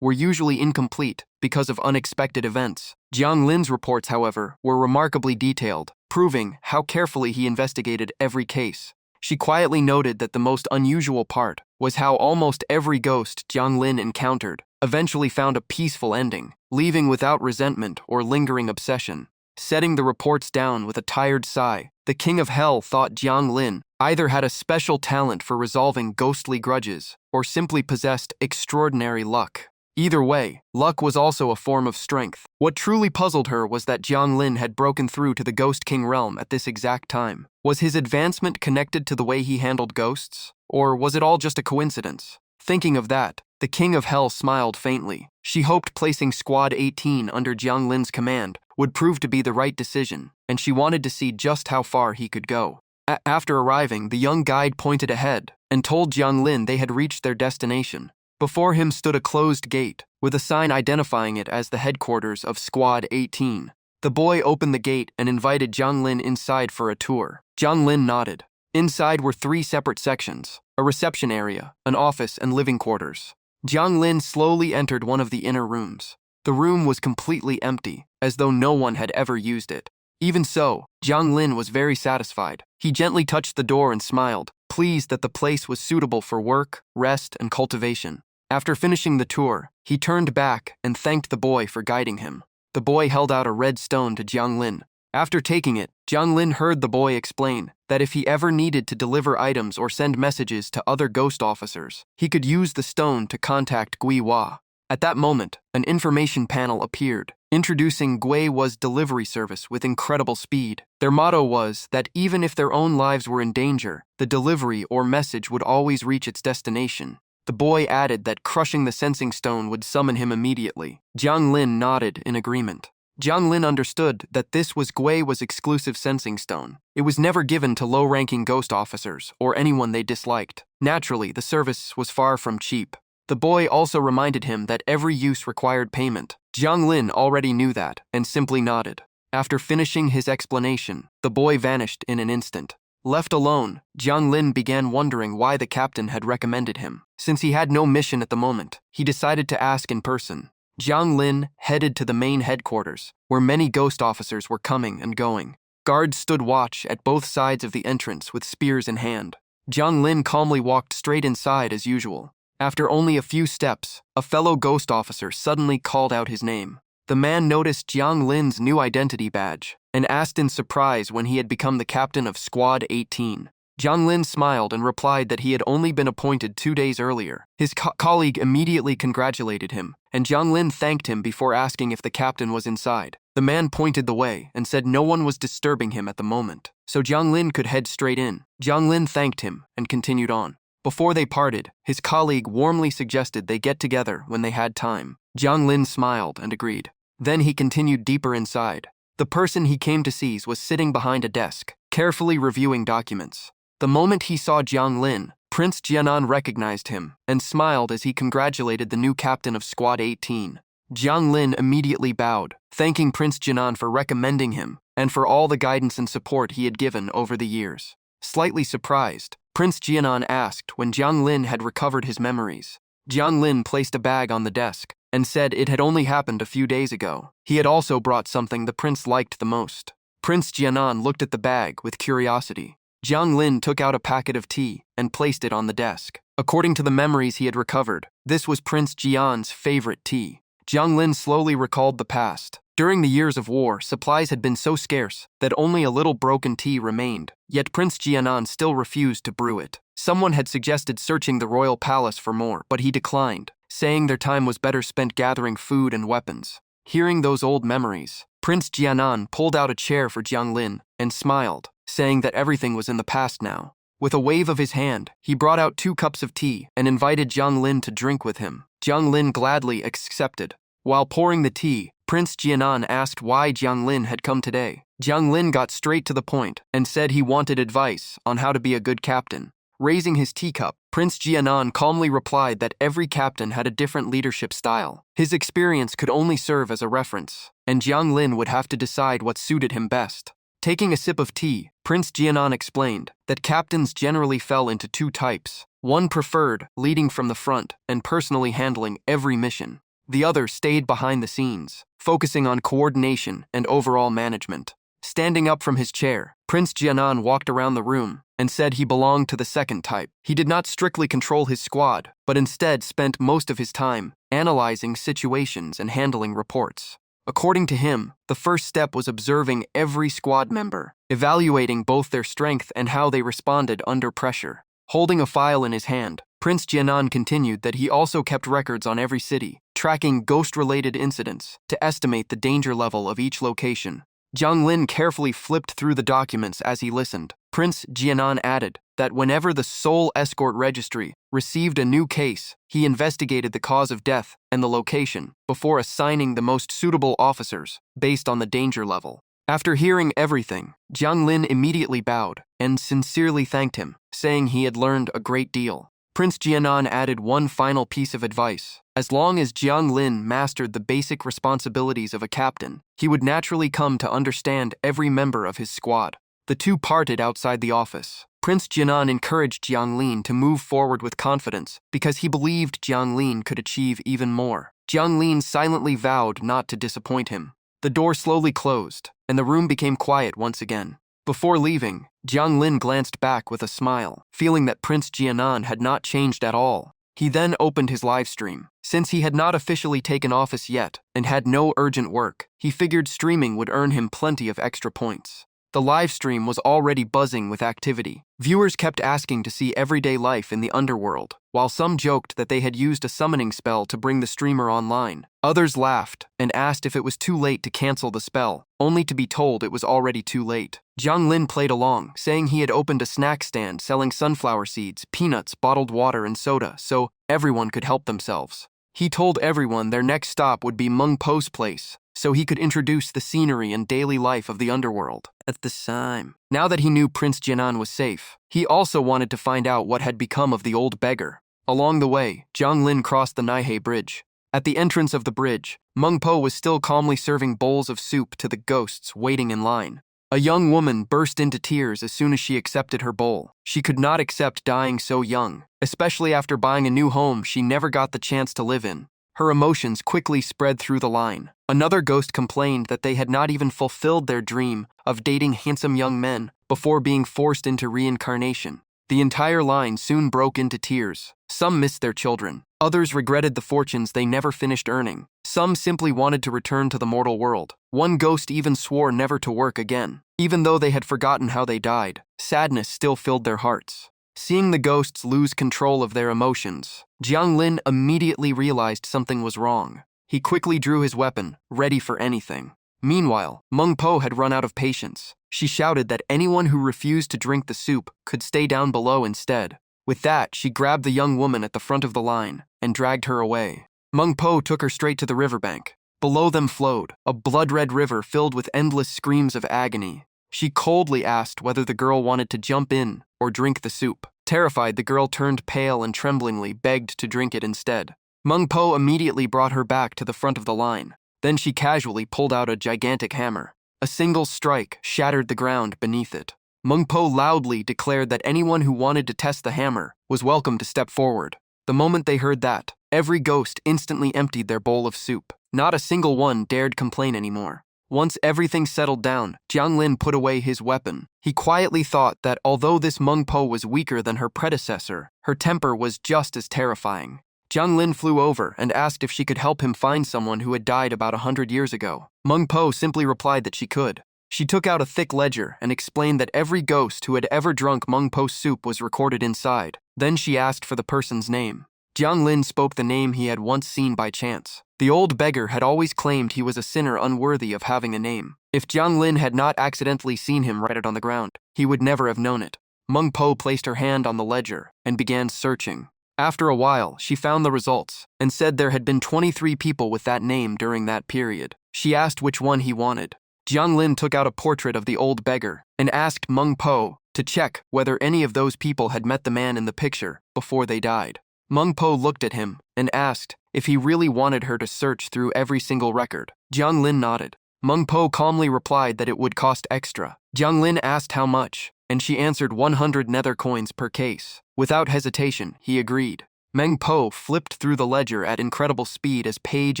were usually incomplete because of unexpected events. Jiang Lin's reports, however, were remarkably detailed, proving how carefully he investigated every case. She quietly noted that the most unusual part was how almost every ghost Jiang Lin encountered eventually found a peaceful ending, leaving without resentment or lingering obsession. Setting the reports down with a tired sigh, the King of Hell thought Jiang Lin either had a special talent for resolving ghostly grudges or simply possessed extraordinary luck. Either way, luck was also a form of strength. What truly puzzled her was that Jiang Lin had broken through to the Ghost King realm at this exact time. Was his advancement connected to the way he handled ghosts? Or was it all just a coincidence? Thinking of that, the King of Hell smiled faintly. She hoped placing Squad 18 under Jiang Lin's command would prove to be the right decision, and she wanted to see just how far he could go. After arriving, the young guide pointed ahead and told Jiang Lin they had reached their destination. Before him stood a closed gate, with a sign identifying it as the headquarters of Squad 18. The boy opened the gate and invited Jiang Lin inside for a tour. Jiang Lin nodded. Inside were 3 separate sections: a reception area, an office, and living quarters. Jiang Lin slowly entered one of the inner rooms. The room was completely empty, as though no one had ever used it. Even so, Jiang Lin was very satisfied. He gently touched the door and smiled, pleased that the place was suitable for work, rest, and cultivation. After finishing the tour, he turned back and thanked the boy for guiding him. The boy held out a red stone to Jiang Lin. After taking it, Jiang Lin heard the boy explain that if he ever needed to deliver items or send messages to other ghost officers, he could use the stone to contact Gui Hua. At that moment, an information panel appeared, introducing Gui Hua's delivery service with incredible speed. Their motto was that even if their own lives were in danger, the delivery or message would always reach its destination. The boy added that crushing the sensing stone would summon him immediately. Jiang Lin nodded in agreement. Jiang Lin understood that this was Gui Hua's exclusive sensing stone. It was never given to low-ranking ghost officers or anyone they disliked. Naturally, the service was far from cheap. The boy also reminded him that every use required payment. Jiang Lin already knew that and simply nodded. After finishing his explanation, the boy vanished in an instant. Left alone, Jiang Lin began wondering why the captain had recommended him. Since he had no mission at the moment, he decided to ask in person. Jiang Lin headed to the main headquarters, where many ghost officers were coming and going. Guards stood watch at both sides of the entrance with spears in hand. Jiang Lin calmly walked straight inside as usual. After only a few steps, a fellow ghost officer suddenly called out his name. The man noticed Jiang Lin's new identity badge and asked in surprise when he had become the captain of Squad 18. Jiang Lin smiled and replied that he had only been appointed 2 days earlier. His colleague immediately congratulated him, and Jiang Lin thanked him before asking if the captain was inside. The man pointed the way and said no one was disturbing him at the moment, so Jiang Lin could head straight in. Jiang Lin thanked him and continued on. Before they parted, his colleague warmly suggested they get together when they had time. Jiang Lin smiled and agreed. Then he continued deeper inside. The person he came to see was sitting behind a desk, carefully reviewing documents. The moment he saw Jiang Lin, Prince Jianan recognized him and smiled as he congratulated the new captain of Squad 18. Jiang Lin immediately bowed, thanking Prince Jianan for recommending him and for all the guidance and support he had given over the years. Slightly surprised, Prince Jianan asked when Jiang Lin had recovered his memories. Jiang Lin placed a bag on the desk and said it had only happened a few days ago. He had also brought something the prince liked the most. Prince Jianan looked at the bag with curiosity. Jiang Lin took out a packet of tea and placed it on the desk. According to the memories he had recovered, this was Prince Jian's favorite tea. Jiang Lin slowly recalled the past. During the years of war, supplies had been so scarce that only a little broken tea remained, yet Prince Jianan still refused to brew it. Someone had suggested searching the royal palace for more, but he declined, saying their time was better spent gathering food and weapons. Hearing those old memories, Prince Jianan pulled out a chair for Jiang Lin and smiled, saying that everything was in the past now. With a wave of his hand, he brought out 2 cups of tea and invited Jiang Lin to drink with him. Jiang Lin gladly accepted. While pouring the tea, Prince Jianan asked why Jiang Lin had come today. Jiang Lin got straight to the point and said he wanted advice on how to be a good captain. Raising his teacup, Prince Jianan calmly replied that every captain had a different leadership style. His experience could only serve as a reference, and Jiang Lin would have to decide what suited him best. Taking a sip of tea, Prince Jianan explained that captains generally fell into 2 types. One preferred leading from the front and personally handling every mission. The other stayed behind the scenes, focusing on coordination and overall management. Standing up from his chair, Prince Jianan walked around the room and said he belonged to the second type. He did not strictly control his squad, but instead spent most of his time analyzing situations and handling reports. According to him, the first step was observing every squad member, evaluating both their strength and how they responded under pressure. Holding a file in his hand, Prince Jianan continued that he also kept records on every city, tracking ghost-related incidents to estimate the danger level of each location. Jiang Lin carefully flipped through the documents as he listened. Prince Jianan added that whenever the Seoul Escort Registry received a new case, he investigated the cause of death and the location before assigning the most suitable officers based on the danger level. After hearing everything, Jiang Lin immediately bowed and sincerely thanked him, saying he had learned a great deal. Prince Jianan added one final piece of advice. As long as Jiang Lin mastered the basic responsibilities of a captain, he would naturally come to understand every member of his squad. The two parted outside the office. Prince Jianan encouraged Jiang Lin to move forward with confidence because he believed Jiang Lin could achieve even more. Jiang Lin silently vowed not to disappoint him. The door slowly closed, and the room became quiet once again. Before leaving, Jiang Lin glanced back with a smile, feeling that Prince Jianan had not changed at all. He then opened his live stream. Since he had not officially taken office yet and had no urgent work, he figured streaming would earn him plenty of extra points. The live stream was already buzzing with activity. Viewers kept asking to see everyday life in the Underworld, while some joked that they had used a summoning spell to bring the streamer online. Others laughed and asked if it was too late to cancel the spell, only to be told it was already too late. Jiang Lin played along, saying he had opened a snack stand selling sunflower seeds, peanuts, bottled water, and soda, so everyone could help themselves. He told everyone their next stop would be Meng Po's place, so he could introduce the scenery and daily life of the Underworld. At the time, now that he knew Prince Jianan was safe, he also wanted to find out what had become of the old beggar. Along the way, Jiang Lin crossed the Naihei Bridge. At the entrance of the bridge, Meng Po was still calmly serving bowls of soup to the ghosts waiting in line. A young woman burst into tears as soon as she accepted her bowl. She could not accept dying so young, especially after buying a new home she never got the chance to live in. Her emotions quickly spread through the line. Another ghost complained that they had not even fulfilled their dream of dating handsome young men before being forced into reincarnation. The entire line soon broke into tears. Some missed their children. Others regretted the fortunes they never finished earning. Some simply wanted to return to the mortal world. One ghost even swore never to work again. Even though they had forgotten how they died, sadness still filled their hearts. Seeing the ghosts lose control of their emotions, Jiang Lin immediately realized something was wrong. He quickly drew his weapon, ready for anything. Meanwhile, Meng Po had run out of patience. She shouted that anyone who refused to drink the soup could stay down below instead. With that, she grabbed the young woman at the front of the line and dragged her away. Meng Po took her straight to the riverbank. Below them flowed a blood-red river filled with endless screams of agony. She coldly asked whether the girl wanted to jump in or drink the soup. Terrified, the girl turned pale and tremblingly begged to drink it instead. Meng Po immediately brought her back to the front of the line. Then she casually pulled out a gigantic hammer. A single strike shattered the ground beneath it. Meng Po loudly declared that anyone who wanted to test the hammer was welcome to step forward. The moment they heard that, every ghost instantly emptied their bowl of soup. Not a single one dared complain anymore. Once everything settled down, Jiang Lin put away his weapon. He quietly thought that although this Meng Po was weaker than her predecessor, her temper was just as terrifying. Jiang Lin flew over and asked if she could help him find someone who had died about 100 years ago. Meng Po simply replied that she could. She took out a thick ledger and explained that every ghost who had ever drunk Meng Po's soup was recorded inside. Then she asked for the person's name. Jiang Lin spoke the name he had once seen by chance. The old beggar had always claimed he was a sinner unworthy of having a name. If Jiang Lin had not accidentally seen him write it on the ground, he would never have known it. Meng Po placed her hand on the ledger and began searching. After a while, she found the results and said there had been 23 people with that name during that period. She asked which one he wanted. Jiang Lin took out a portrait of the old beggar and asked Meng Po to check whether any of those people had met the man in the picture before they died. Meng Po looked at him and asked if he really wanted her to search through every single record. Jiang Lin nodded. Meng Po calmly replied that it would cost extra. Jiang Lin asked how much, and she answered 100 nether coins per case. Without hesitation, he agreed. Meng Po flipped through the ledger at incredible speed as page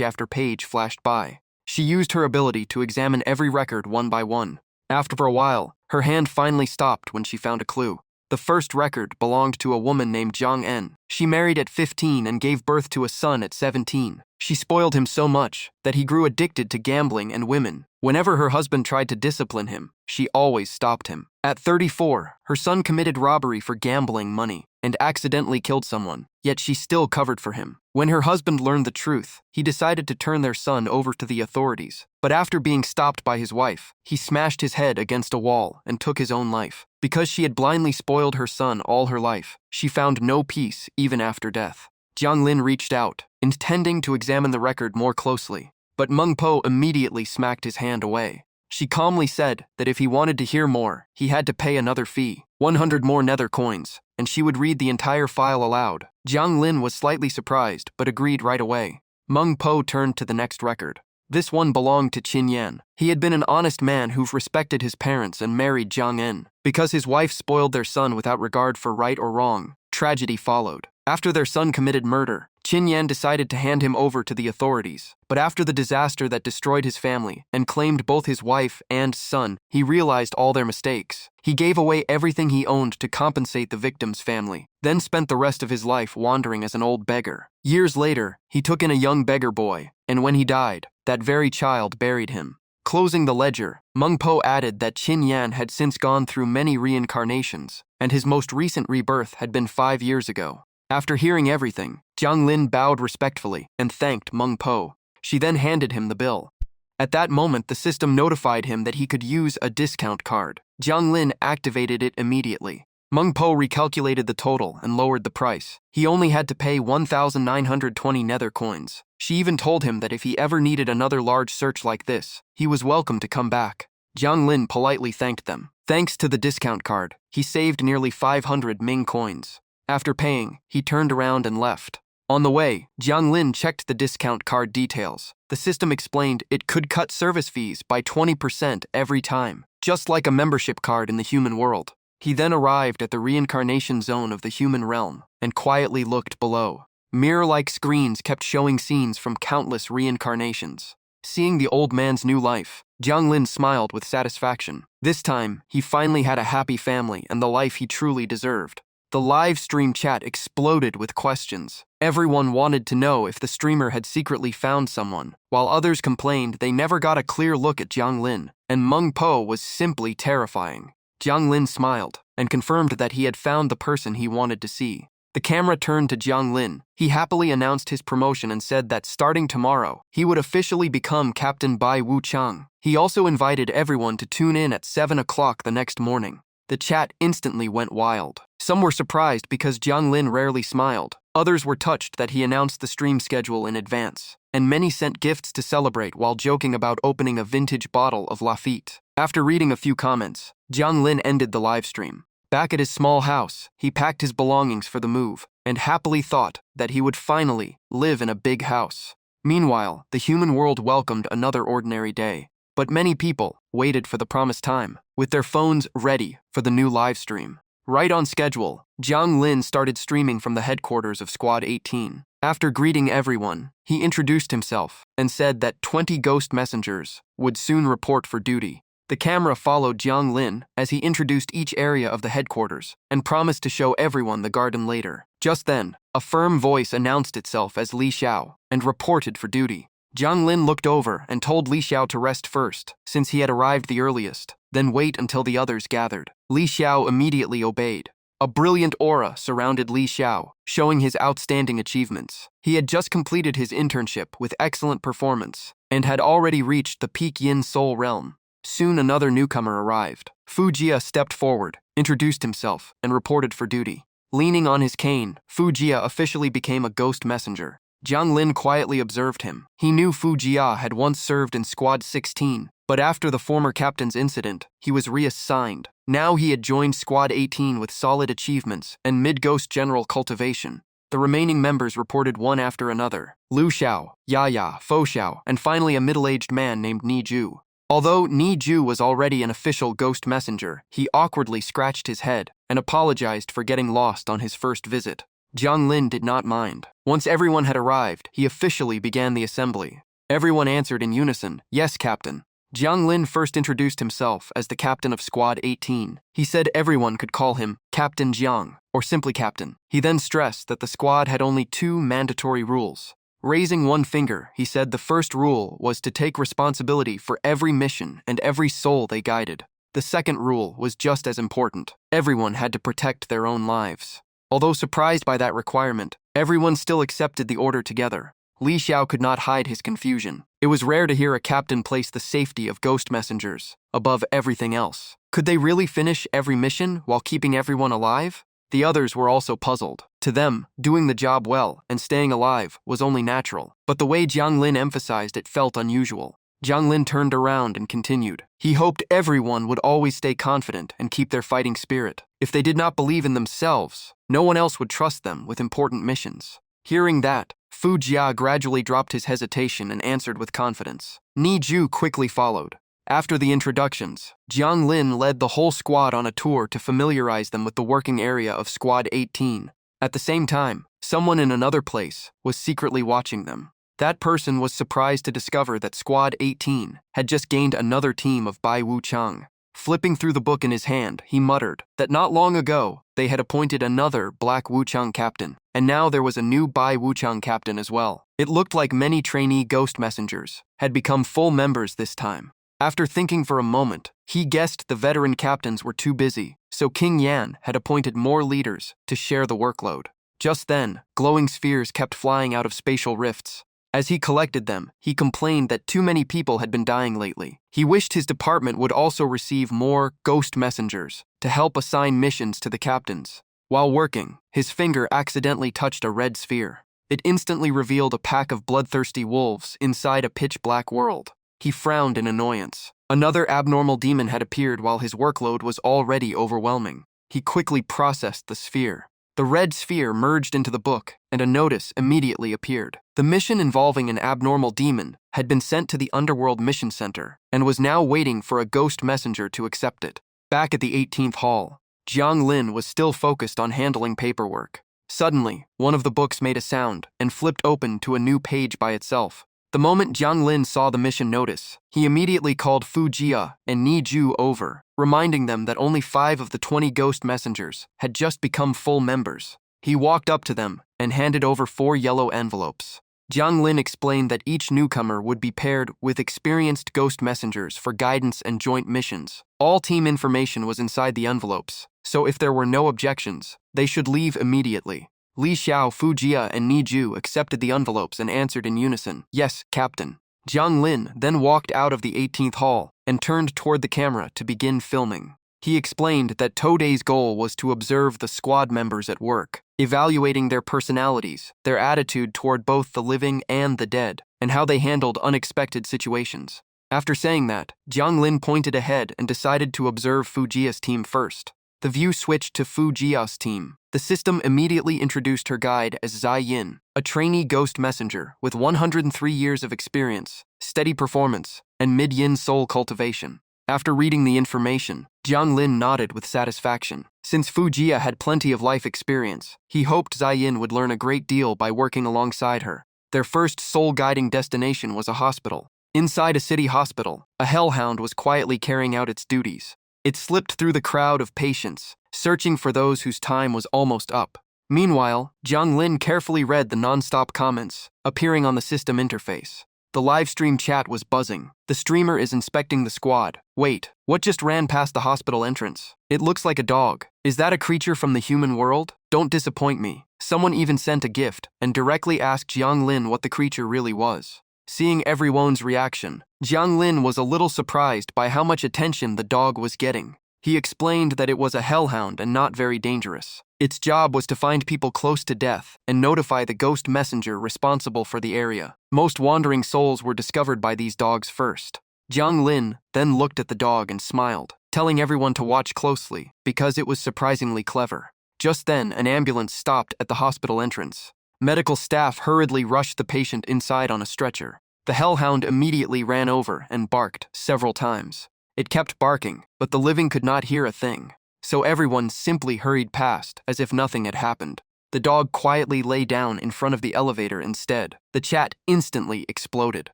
after page flashed by. She used her ability to examine every record one by one. After a while, her hand finally stopped when she found a clue. The first record belonged to a woman named Zhang En. She married at 15 and gave birth to a son at 17. She spoiled him so much that he grew addicted to gambling and women. Whenever her husband tried to discipline him, she always stopped him. At 34, her son committed robbery for gambling money and accidentally killed someone, yet she still covered for him. When her husband learned the truth, he decided to turn their son over to the authorities. But after being stopped by his wife, he smashed his head against a wall and took his own life. Because she had blindly spoiled her son all her life, she found no peace even after death. Jiang Lin reached out, intending to examine the record more closely, but Meng Po immediately smacked his hand away. She calmly said that if he wanted to hear more, he had to pay another fee, 100 more nether coins, and she would read the entire file aloud. Jiang Lin was slightly surprised, but agreed right away. Meng Po turned to the next record. This one belonged to Qin Yan. He had been an honest man who respected his parents and married Zhang En. Because his wife spoiled their son without regard for right or wrong, tragedy followed. After their son committed murder, Qin Yan decided to hand him over to the authorities. But after the disaster that destroyed his family and claimed both his wife and son, he realized all their mistakes. He gave away everything he owned to compensate the victim's family, then spent the rest of his life wandering as an old beggar. Years later, he took in a young beggar boy, and when he died, that very child buried him. Closing the ledger, Meng Po added that Qin Yan had since gone through many reincarnations, and his most recent rebirth had been 5 years ago. After hearing everything, Jiang Lin bowed respectfully and thanked Meng Po. She then handed him the bill. At that moment, the system notified him that he could use a discount card. Jiang Lin activated it immediately. Meng Po recalculated the total and lowered the price. He only had to pay 1,920 nether coins. She even told him that if he ever needed another large search like this, he was welcome to come back. Jiang Lin politely thanked them. Thanks to the discount card, he saved nearly 500 Ming coins. After paying, he turned around and left. On the way, Jiang Lin checked the discount card details. The system explained it could cut service fees by 20% every time, just like a membership card in the human world. He then arrived at the reincarnation zone of the human realm and quietly looked below. Mirror-like screens kept showing scenes from countless reincarnations. Seeing the old man's new life, Jiang Lin smiled with satisfaction. This time, he finally had a happy family and the life he truly deserved. The live stream chat exploded with questions. Everyone wanted to know if the streamer had secretly found someone, while others complained they never got a clear look at Jiang Lin, and Meng Po was simply terrifying. Jiang Lin smiled and confirmed that he had found the person he wanted to see. The camera turned to Jiang Lin. He happily announced his promotion and said that starting tomorrow, he would officially become Captain Bai Wuchang. He also invited everyone to tune in at 7 o'clock the next morning. The chat instantly went wild. Some were surprised because Jiang Lin rarely smiled. Others were touched that he announced the stream schedule in advance. And many sent gifts to celebrate while joking about opening a vintage bottle of Lafite. After reading a few comments, Jiang Lin ended the live stream. Back at his small house, he packed his belongings for the move and happily thought that he would finally live in a big house. Meanwhile, the human world welcomed another ordinary day. But many people waited for the promised time, with their phones ready for the new live stream. Right on schedule, Jiang Lin started streaming from the headquarters of Squad 18. After greeting everyone, he introduced himself and said that 20 ghost messengers would soon report for duty. The camera followed Jiang Lin as he introduced each area of the headquarters and promised to show everyone the garden later. Just then, a firm voice announced itself as Li Xiao and reported for duty. Jiang Lin looked over and told Li Xiao to rest first, since he had arrived the earliest, then wait until the others gathered. Li Xiao immediately obeyed. A brilliant aura surrounded Li Xiao, showing his outstanding achievements. He had just completed his internship with excellent performance and had already reached the peak Yin Soul realm. Soon another newcomer arrived. Fu Jia stepped forward, introduced himself, and reported for duty. Leaning on his cane, Fu Jia officially became a ghost messenger. Jiang Lin quietly observed him. He knew Fu Jia had once served in Squad 16, but after the former captain's incident, he was reassigned. Now he had joined Squad 18 with solid achievements and mid-ghost general cultivation. The remaining members reported one after another: Lu Xiao, Ya, Fo Xiao, and finally a middle-aged man named Ni Ju. Although Ni Ju was already an official ghost messenger, he awkwardly scratched his head and apologized for getting lost on his first visit. Jiang Lin did not mind. Once everyone had arrived, he officially began the assembly. Everyone answered in unison, "Yes, Captain." Jiang Lin first introduced himself as the captain of Squad 18. He said everyone could call him Captain Jiang, or simply Captain. He then stressed that the squad had only 2 mandatory rules. Raising one finger, he said the first rule was to take responsibility for every mission and every soul they guided. The second rule was just as important. Everyone had to protect their own lives. Although surprised by that requirement, everyone still accepted the order together. Li Xiao could not hide his confusion. It was rare to hear a captain place the safety of ghost messengers above everything else. Could they really finish every mission while keeping everyone alive? The others were also puzzled. To them, doing the job well and staying alive was only natural, but the way Jiang Lin emphasized it felt unusual. Jiang Lin turned around and continued. He hoped everyone would always stay confident and keep their fighting spirit. If they did not believe in themselves, no one else would trust them with important missions. Hearing that, Fu Jia gradually dropped his hesitation and answered with confidence. Ni Ju quickly followed. After the introductions, Jiang Lin led the whole squad on a tour to familiarize them with the working area of Squad 18. At the same time, someone in another place was secretly watching them. That person was surprised to discover that Squad 18 had just gained another team of Bai Wuchang. Flipping through the book in his hand, he muttered that not long ago, they had appointed another Black Wuchang captain, and now there was a new Bai Wuchang captain as well. It looked like many trainee ghost messengers had become full members this time. After thinking for a moment, he guessed the veteran captains were too busy, so King Yan had appointed more leaders to share the workload. Just then, glowing spheres kept flying out of spatial rifts. As he collected them, he complained that too many people had been dying lately. He wished his department would also receive more ghost messengers to help assign missions to the captains. While working, his finger accidentally touched a red sphere. It instantly revealed a pack of bloodthirsty wolves inside a pitch-black world. He frowned in annoyance. Another abnormal demon had appeared while his workload was already overwhelming. He quickly processed the sphere. The red sphere merged into the book, and a notice immediately appeared. The mission involving an abnormal demon had been sent to the Underworld Mission Center and was now waiting for a ghost messenger to accept it. Back at the 18th hall, Jiang Lin was still focused on handling paperwork. Suddenly, one of the books made a sound and flipped open to a new page by itself. The moment Jiang Lin saw the mission notice, he immediately called Fu Jia and Ni Ju over, reminding them that only 5 of the 20 ghost messengers had just become full members. He walked up to them and handed over 4 yellow envelopes. Jiang Lin explained that each newcomer would be paired with experienced ghost messengers for guidance and joint missions. All team information was inside the envelopes, so if there were no objections, they should leave immediately. Li Xiao, Fu Jia, and Ni Ju accepted the envelopes and answered in unison, "Yes, Captain." Jiang Lin then walked out of the 18th hall and turned toward the camera to begin filming. He explained that Today's goal was to observe the squad members at work, evaluating their personalities, their attitude toward both the living and the dead, and how they handled unexpected situations. After saying that, Jiang Lin pointed ahead and decided to observe Fu Jia's team first. the view switched to Fujia's team. The system immediately introduced her guide as Zai Yin, a trainee ghost messenger with 103 years of experience, steady performance, and mid-yin soul cultivation. After reading the information, Jiang Lin nodded with satisfaction. Since Fujia had plenty of life experience, he hoped Zai Yin would learn a great deal by working alongside her. Their first soul-guiding destination was a hospital. Inside a city hospital, a hellhound was quietly carrying out its duties. It slipped through the crowd of patients, searching for those whose time was almost up. Meanwhile, Jiang Lin carefully read the non-stop comments appearing on the system interface. The live stream chat was buzzing. The streamer is inspecting the squad. Wait, what just ran past the hospital entrance? It looks like a dog. Is that a creature from the human world? Don't disappoint me. Someone even sent a gift and directly asked Jiang Lin what the creature really was. Seeing everyone's reaction, Jiang Lin was a little surprised by how much attention the dog was getting. He explained that it was a hellhound and not very dangerous. Its job was to find people close to death and notify the ghost messenger responsible for the area. Most wandering souls were discovered by these dogs first. Jiang Lin then looked at the dog and smiled, telling everyone to watch closely because it was surprisingly clever. Just then, an ambulance stopped at the hospital entrance. Medical staff hurriedly rushed the patient inside on a stretcher. The hellhound immediately ran over and barked several times. It kept barking, but the living could not hear a thing, so everyone simply hurried past as if nothing had happened. The dog quietly lay down in front of the elevator instead. The chat instantly exploded.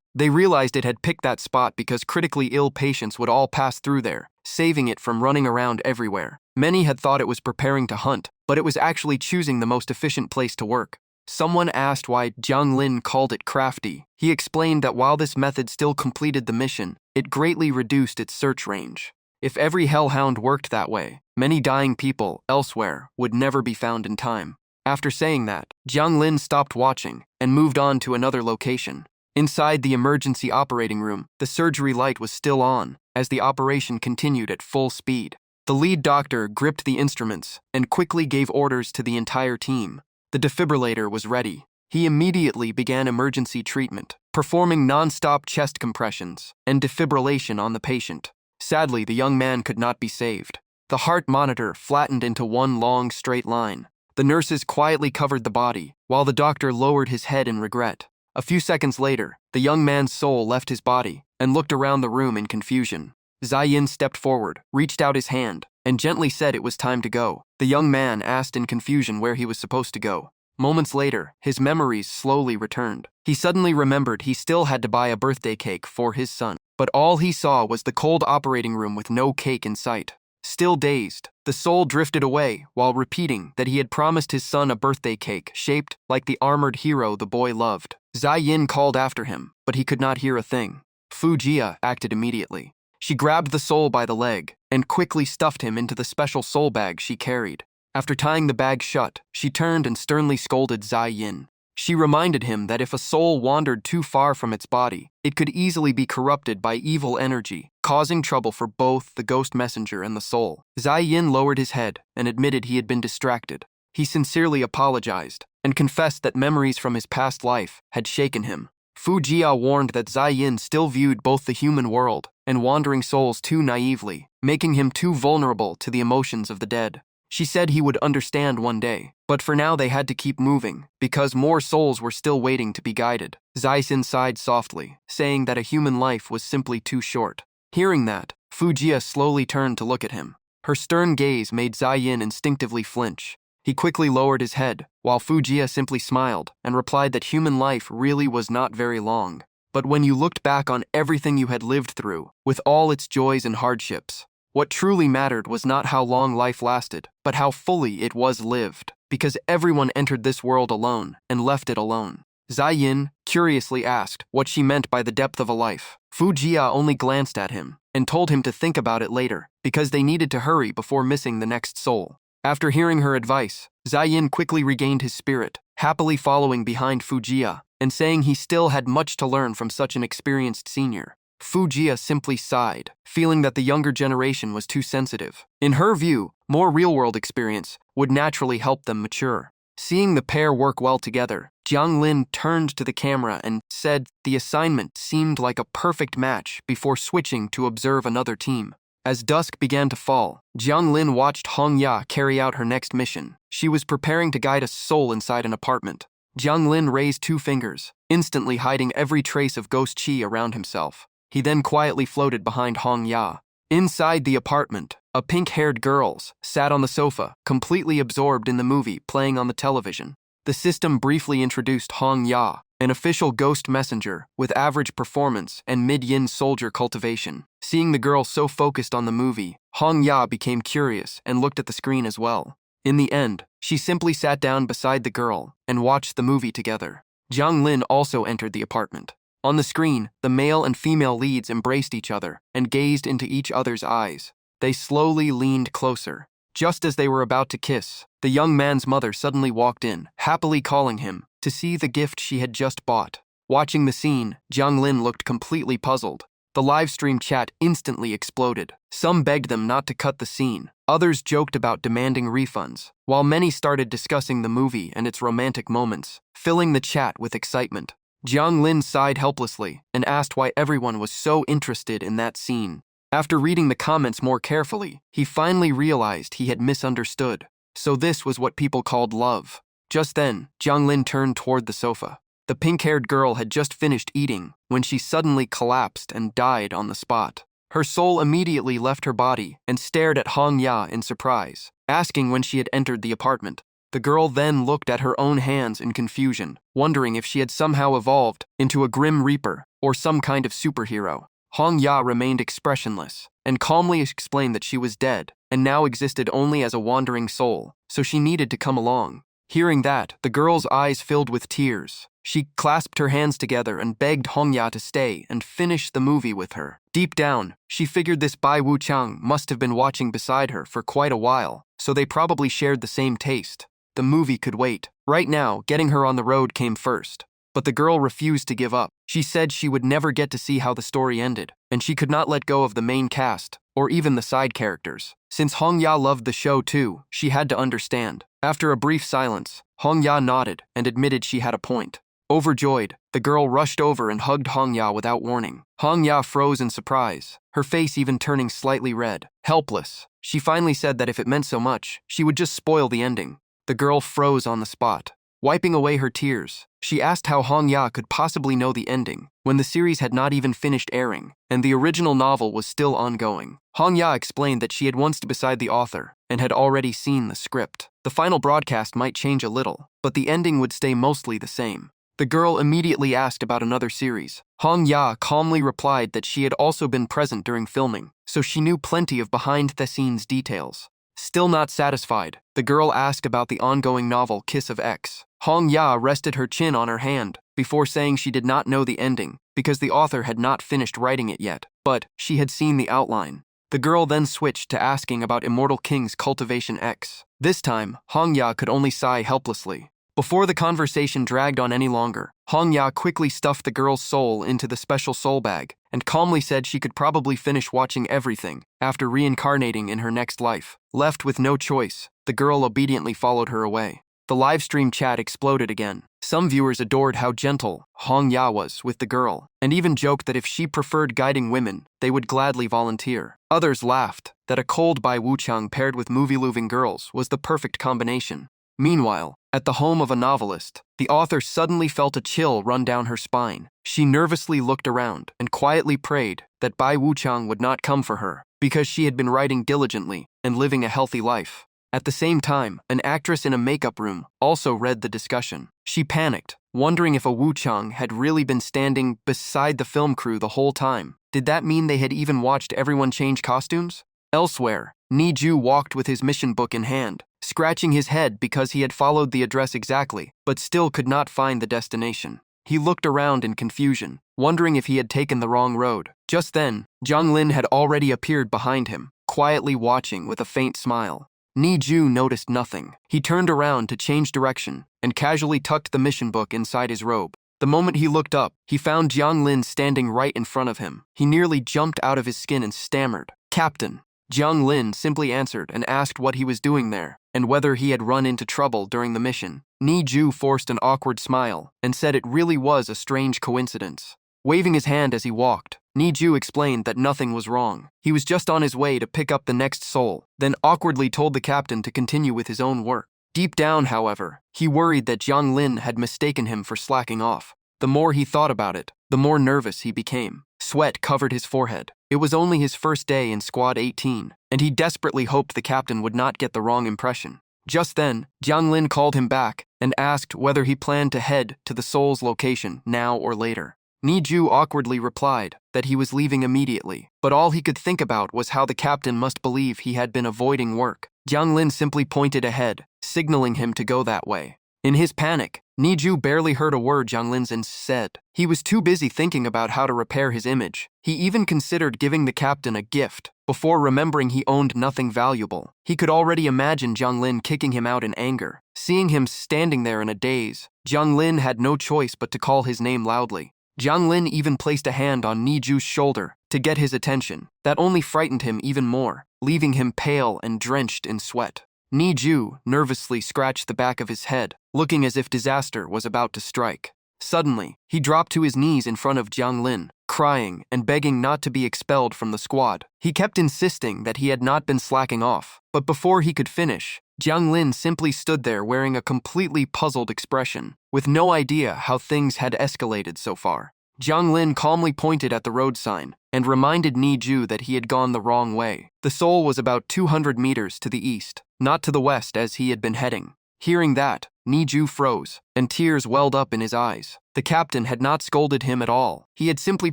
They realized it had picked that spot because critically ill patients would all pass through there, saving it from running around everywhere. Many had thought it was preparing to hunt, but it was actually choosing the most efficient place to work. Someone asked why Jiang Lin called it crafty. He explained that while this method still completed the mission, it greatly reduced its search range. If every hellhound worked that way, many dying people elsewhere would never be found in time. After saying that, Jiang Lin stopped watching and moved on to another location. Inside the emergency operating room, the surgery light was still on as the operation continued at full speed. The lead doctor gripped the instruments and quickly gave orders to the entire team. The defibrillator was ready. He immediately began emergency treatment, performing non-stop chest compressions and defibrillation on the patient. Sadly, the young man could not be saved. The heart monitor flattened into one long straight line. The nurses quietly covered the body, while the doctor lowered his head in regret. A few seconds later, the young man's soul left his body and looked around the room in confusion. Zai Yin stepped forward, reached out his hand, and gently said it was time to go. The young man asked in confusion where he was supposed to go. Moments later, his memories slowly returned. He suddenly remembered he still had to buy a birthday cake for his son, but all he saw was the cold operating room with no cake in sight. Still dazed, the soul drifted away while repeating that he had promised his son a birthday cake shaped like the armored hero the boy loved. Zai Yin called after him, but he could not hear a thing. Fujia acted immediately. She grabbed the soul by the leg and quickly stuffed him into the special soul bag she carried. After tying the bag shut, she turned and sternly scolded Zai Yin. She reminded him that if a soul wandered too far from its body, it could easily be corrupted by evil energy, causing trouble for both the ghost messenger and the soul. Zai Yin lowered his head and admitted he had been distracted. He sincerely apologized and confessed that memories from his past life had shaken him. Fujia warned that Zai Yin still viewed both the human world and wandering souls too naively, making him too vulnerable to the emotions of the dead. She said he would understand one day, but for now they had to keep moving, because more souls were still waiting to be guided. Zai Yin sighed softly, saying that a human life was simply too short. Hearing that, Fujia slowly turned to look at him. Her stern gaze made Zai Yin instinctively flinch. He quickly lowered his head, while Fujia simply smiled and replied that human life really was not very long. But when you looked back on everything you had lived through, with all its joys and hardships, what truly mattered was not how long life lasted, but how fully it was lived, because everyone entered this world alone and left it alone. Zai Yin curiously asked what she meant by the depth of a life. Fujia only glanced at him and told him to think about it later, because they needed to hurry before missing the next soul. After hearing her advice, Zai Yin quickly regained his spirit, happily following behind Fujia and saying he still had much to learn from such an experienced senior. Fujia simply sighed, feeling that the younger generation was too sensitive. In her view, more real-world experience would naturally help them mature. Seeing the pair work well together, Jiang Lin turned to the camera and said the assignment seemed like a perfect match before switching to observe another team. As dusk began to fall, Jiang Lin watched Hong Ya carry out her next mission. She was preparing to guide a soul inside an apartment. Jiang Lin raised 2 fingers, instantly hiding every trace of ghost qi around himself. He then quietly floated behind Hong Ya. Inside the apartment, a pink-haired girl sat on the sofa, completely absorbed in the movie playing on the television. The system briefly introduced Hong Ya, an official ghost messenger with average performance and mid-yin soldier cultivation. Seeing the girl so focused on the movie, Hong Ya became curious and looked at the screen as well. In the end, she simply sat down beside the girl and watched the movie together. Jiang Lin also entered the apartment. On the screen, the male and female leads embraced each other and gazed into each other's eyes. They slowly leaned closer. Just as they were about to kiss, the young man's mother suddenly walked in, happily calling him to see the gift she had just bought. Watching the scene, Jiang Lin looked completely puzzled. The livestream chat instantly exploded. Some begged them not to cut the scene. Others joked about demanding refunds, while many started discussing the movie and its romantic moments, filling the chat with excitement. Jiang Lin sighed helplessly and asked why everyone was so interested in that scene. After reading the comments more carefully, he finally realized he had misunderstood. So this was what people called love. Just then, Jiang Lin turned toward the sofa. The pink-haired girl had just finished eating when she suddenly collapsed and died on the spot. Her soul immediately left her body and stared at Hong Ya in surprise, asking when she had entered the apartment. The girl then looked at her own hands in confusion, wondering if she had somehow evolved into a Grim Reaper or some kind of superhero. Hong Ya remained expressionless and calmly explained that she was dead and now existed only as a wandering soul, so she needed to come along. Hearing that, the girl's eyes filled with tears. She clasped her hands together and begged Hong Ya to stay and finish the movie with her. Deep down, she figured this Bai Wuchang must have been watching beside her for quite a while, so they probably shared the same taste. The movie could wait. Right now, getting her on the road came first. But the girl refused to give up. She said she would never get to see how the story ended, and she could not let go of the main cast, or even the side characters. Since Hong Ya loved the show too, she had to understand. After a brief silence, Hong Ya nodded and admitted she had a point. Overjoyed, the girl rushed over and hugged Hong Ya without warning. Hong Ya froze in surprise, her face even turning slightly red. Helpless, she finally said that if it meant so much, she would just spoil the ending. The girl froze on the spot. Wiping away her tears, she asked how Hong Ya could possibly know the ending when the series had not even finished airing, and the original novel was still ongoing. Hong Ya explained that she had once stood beside the author and had already seen the script. The final broadcast might change a little, but the ending would stay mostly the same. The girl immediately asked about another series. Hong Ya calmly replied that she had also been present during filming, so she knew plenty of behind-the-scenes details. Still not satisfied, the girl asked about the ongoing novel Kiss of X. Hong Ya rested her chin on her hand before saying she did not know the ending because the author had not finished writing it yet, but she had seen the outline. The girl then switched to asking about Immortal King's Cultivation X. This time, Hong Ya could only sigh helplessly. Before the conversation dragged on any longer, Hong Ya quickly stuffed the girl's soul into the special soul bag and calmly said she could probably finish watching everything after reincarnating in her next life. Left with no choice, the girl obediently followed her away. The livestream chat exploded again. Some viewers adored how gentle Hong Ya was with the girl, and even joked that if she preferred guiding women, they would gladly volunteer. Others laughed that a cold Bai Wuchang paired with movie-loving girls was the perfect combination. Meanwhile, at the home of a novelist, the author suddenly felt a chill run down her spine. She nervously looked around and quietly prayed that Bai Wuchang would not come for her, because she had been writing diligently and living a healthy life. At the same time, an actress in a makeup room also read the discussion. She panicked, wondering if a Wuchang had really been standing beside the film crew the whole time. Did that mean they had even watched everyone change costumes? Elsewhere, Niju walked with his mission book in hand, scratching his head because he had followed the address exactly, but still could not find the destination. He looked around in confusion, wondering if he had taken the wrong road. Just then, Jiang Lin had already appeared behind him, quietly watching with a faint smile. Niju noticed nothing. He turned around to change direction and casually tucked the mission book inside his robe. The moment he looked up, he found Jiang Lin standing right in front of him. He nearly jumped out of his skin and stammered, "Captain." Jiang Lin simply answered and asked what he was doing there and whether he had run into trouble during the mission. Niju forced an awkward smile and said it really was a strange coincidence. Waving his hand as he walked, Niju explained that nothing was wrong. He was just on his way to pick up the next soul, then awkwardly told the captain to continue with his own work. Deep down, however, he worried that Jiang Lin had mistaken him for slacking off. The more he thought about it, the more nervous he became. Sweat covered his forehead. It was only his first day in Squad 18, and he desperately hoped the captain would not get the wrong impression. Just then, Jiang Lin called him back and asked whether he planned to head to the soul's location now or later. Niju awkwardly replied that he was leaving immediately, but all he could think about was how the captain must believe he had been avoiding work. Jiang Lin simply pointed ahead, signaling him to go that way. In his panic, Niju barely heard a word Jiang Lin said. He was too busy thinking about how to repair his image. He even considered giving the captain a gift, before remembering he owned nothing valuable. He could already imagine Jiang Lin kicking him out in anger. Seeing him standing there in a daze, Jiang Lin had no choice but to call his name loudly. Jiang Lin even placed a hand on Niju's shoulder to get his attention. That only frightened him even more, leaving him pale and drenched in sweat. Niju nervously scratched the back of his head, looking as if disaster was about to strike. Suddenly, he dropped to his knees in front of Jiang Lin, crying and begging not to be expelled from the squad. He kept insisting that he had not been slacking off, but before he could finish, Jiang Lin simply stood there wearing a completely puzzled expression, with no idea how things had escalated so far. Jiang Lin calmly pointed at the road sign and reminded Niju that he had gone the wrong way. The soul was about 200 meters to the east, not to the west as he had been heading. Hearing that, Niju froze, and tears welled up in his eyes. The captain had not scolded him at all. He had simply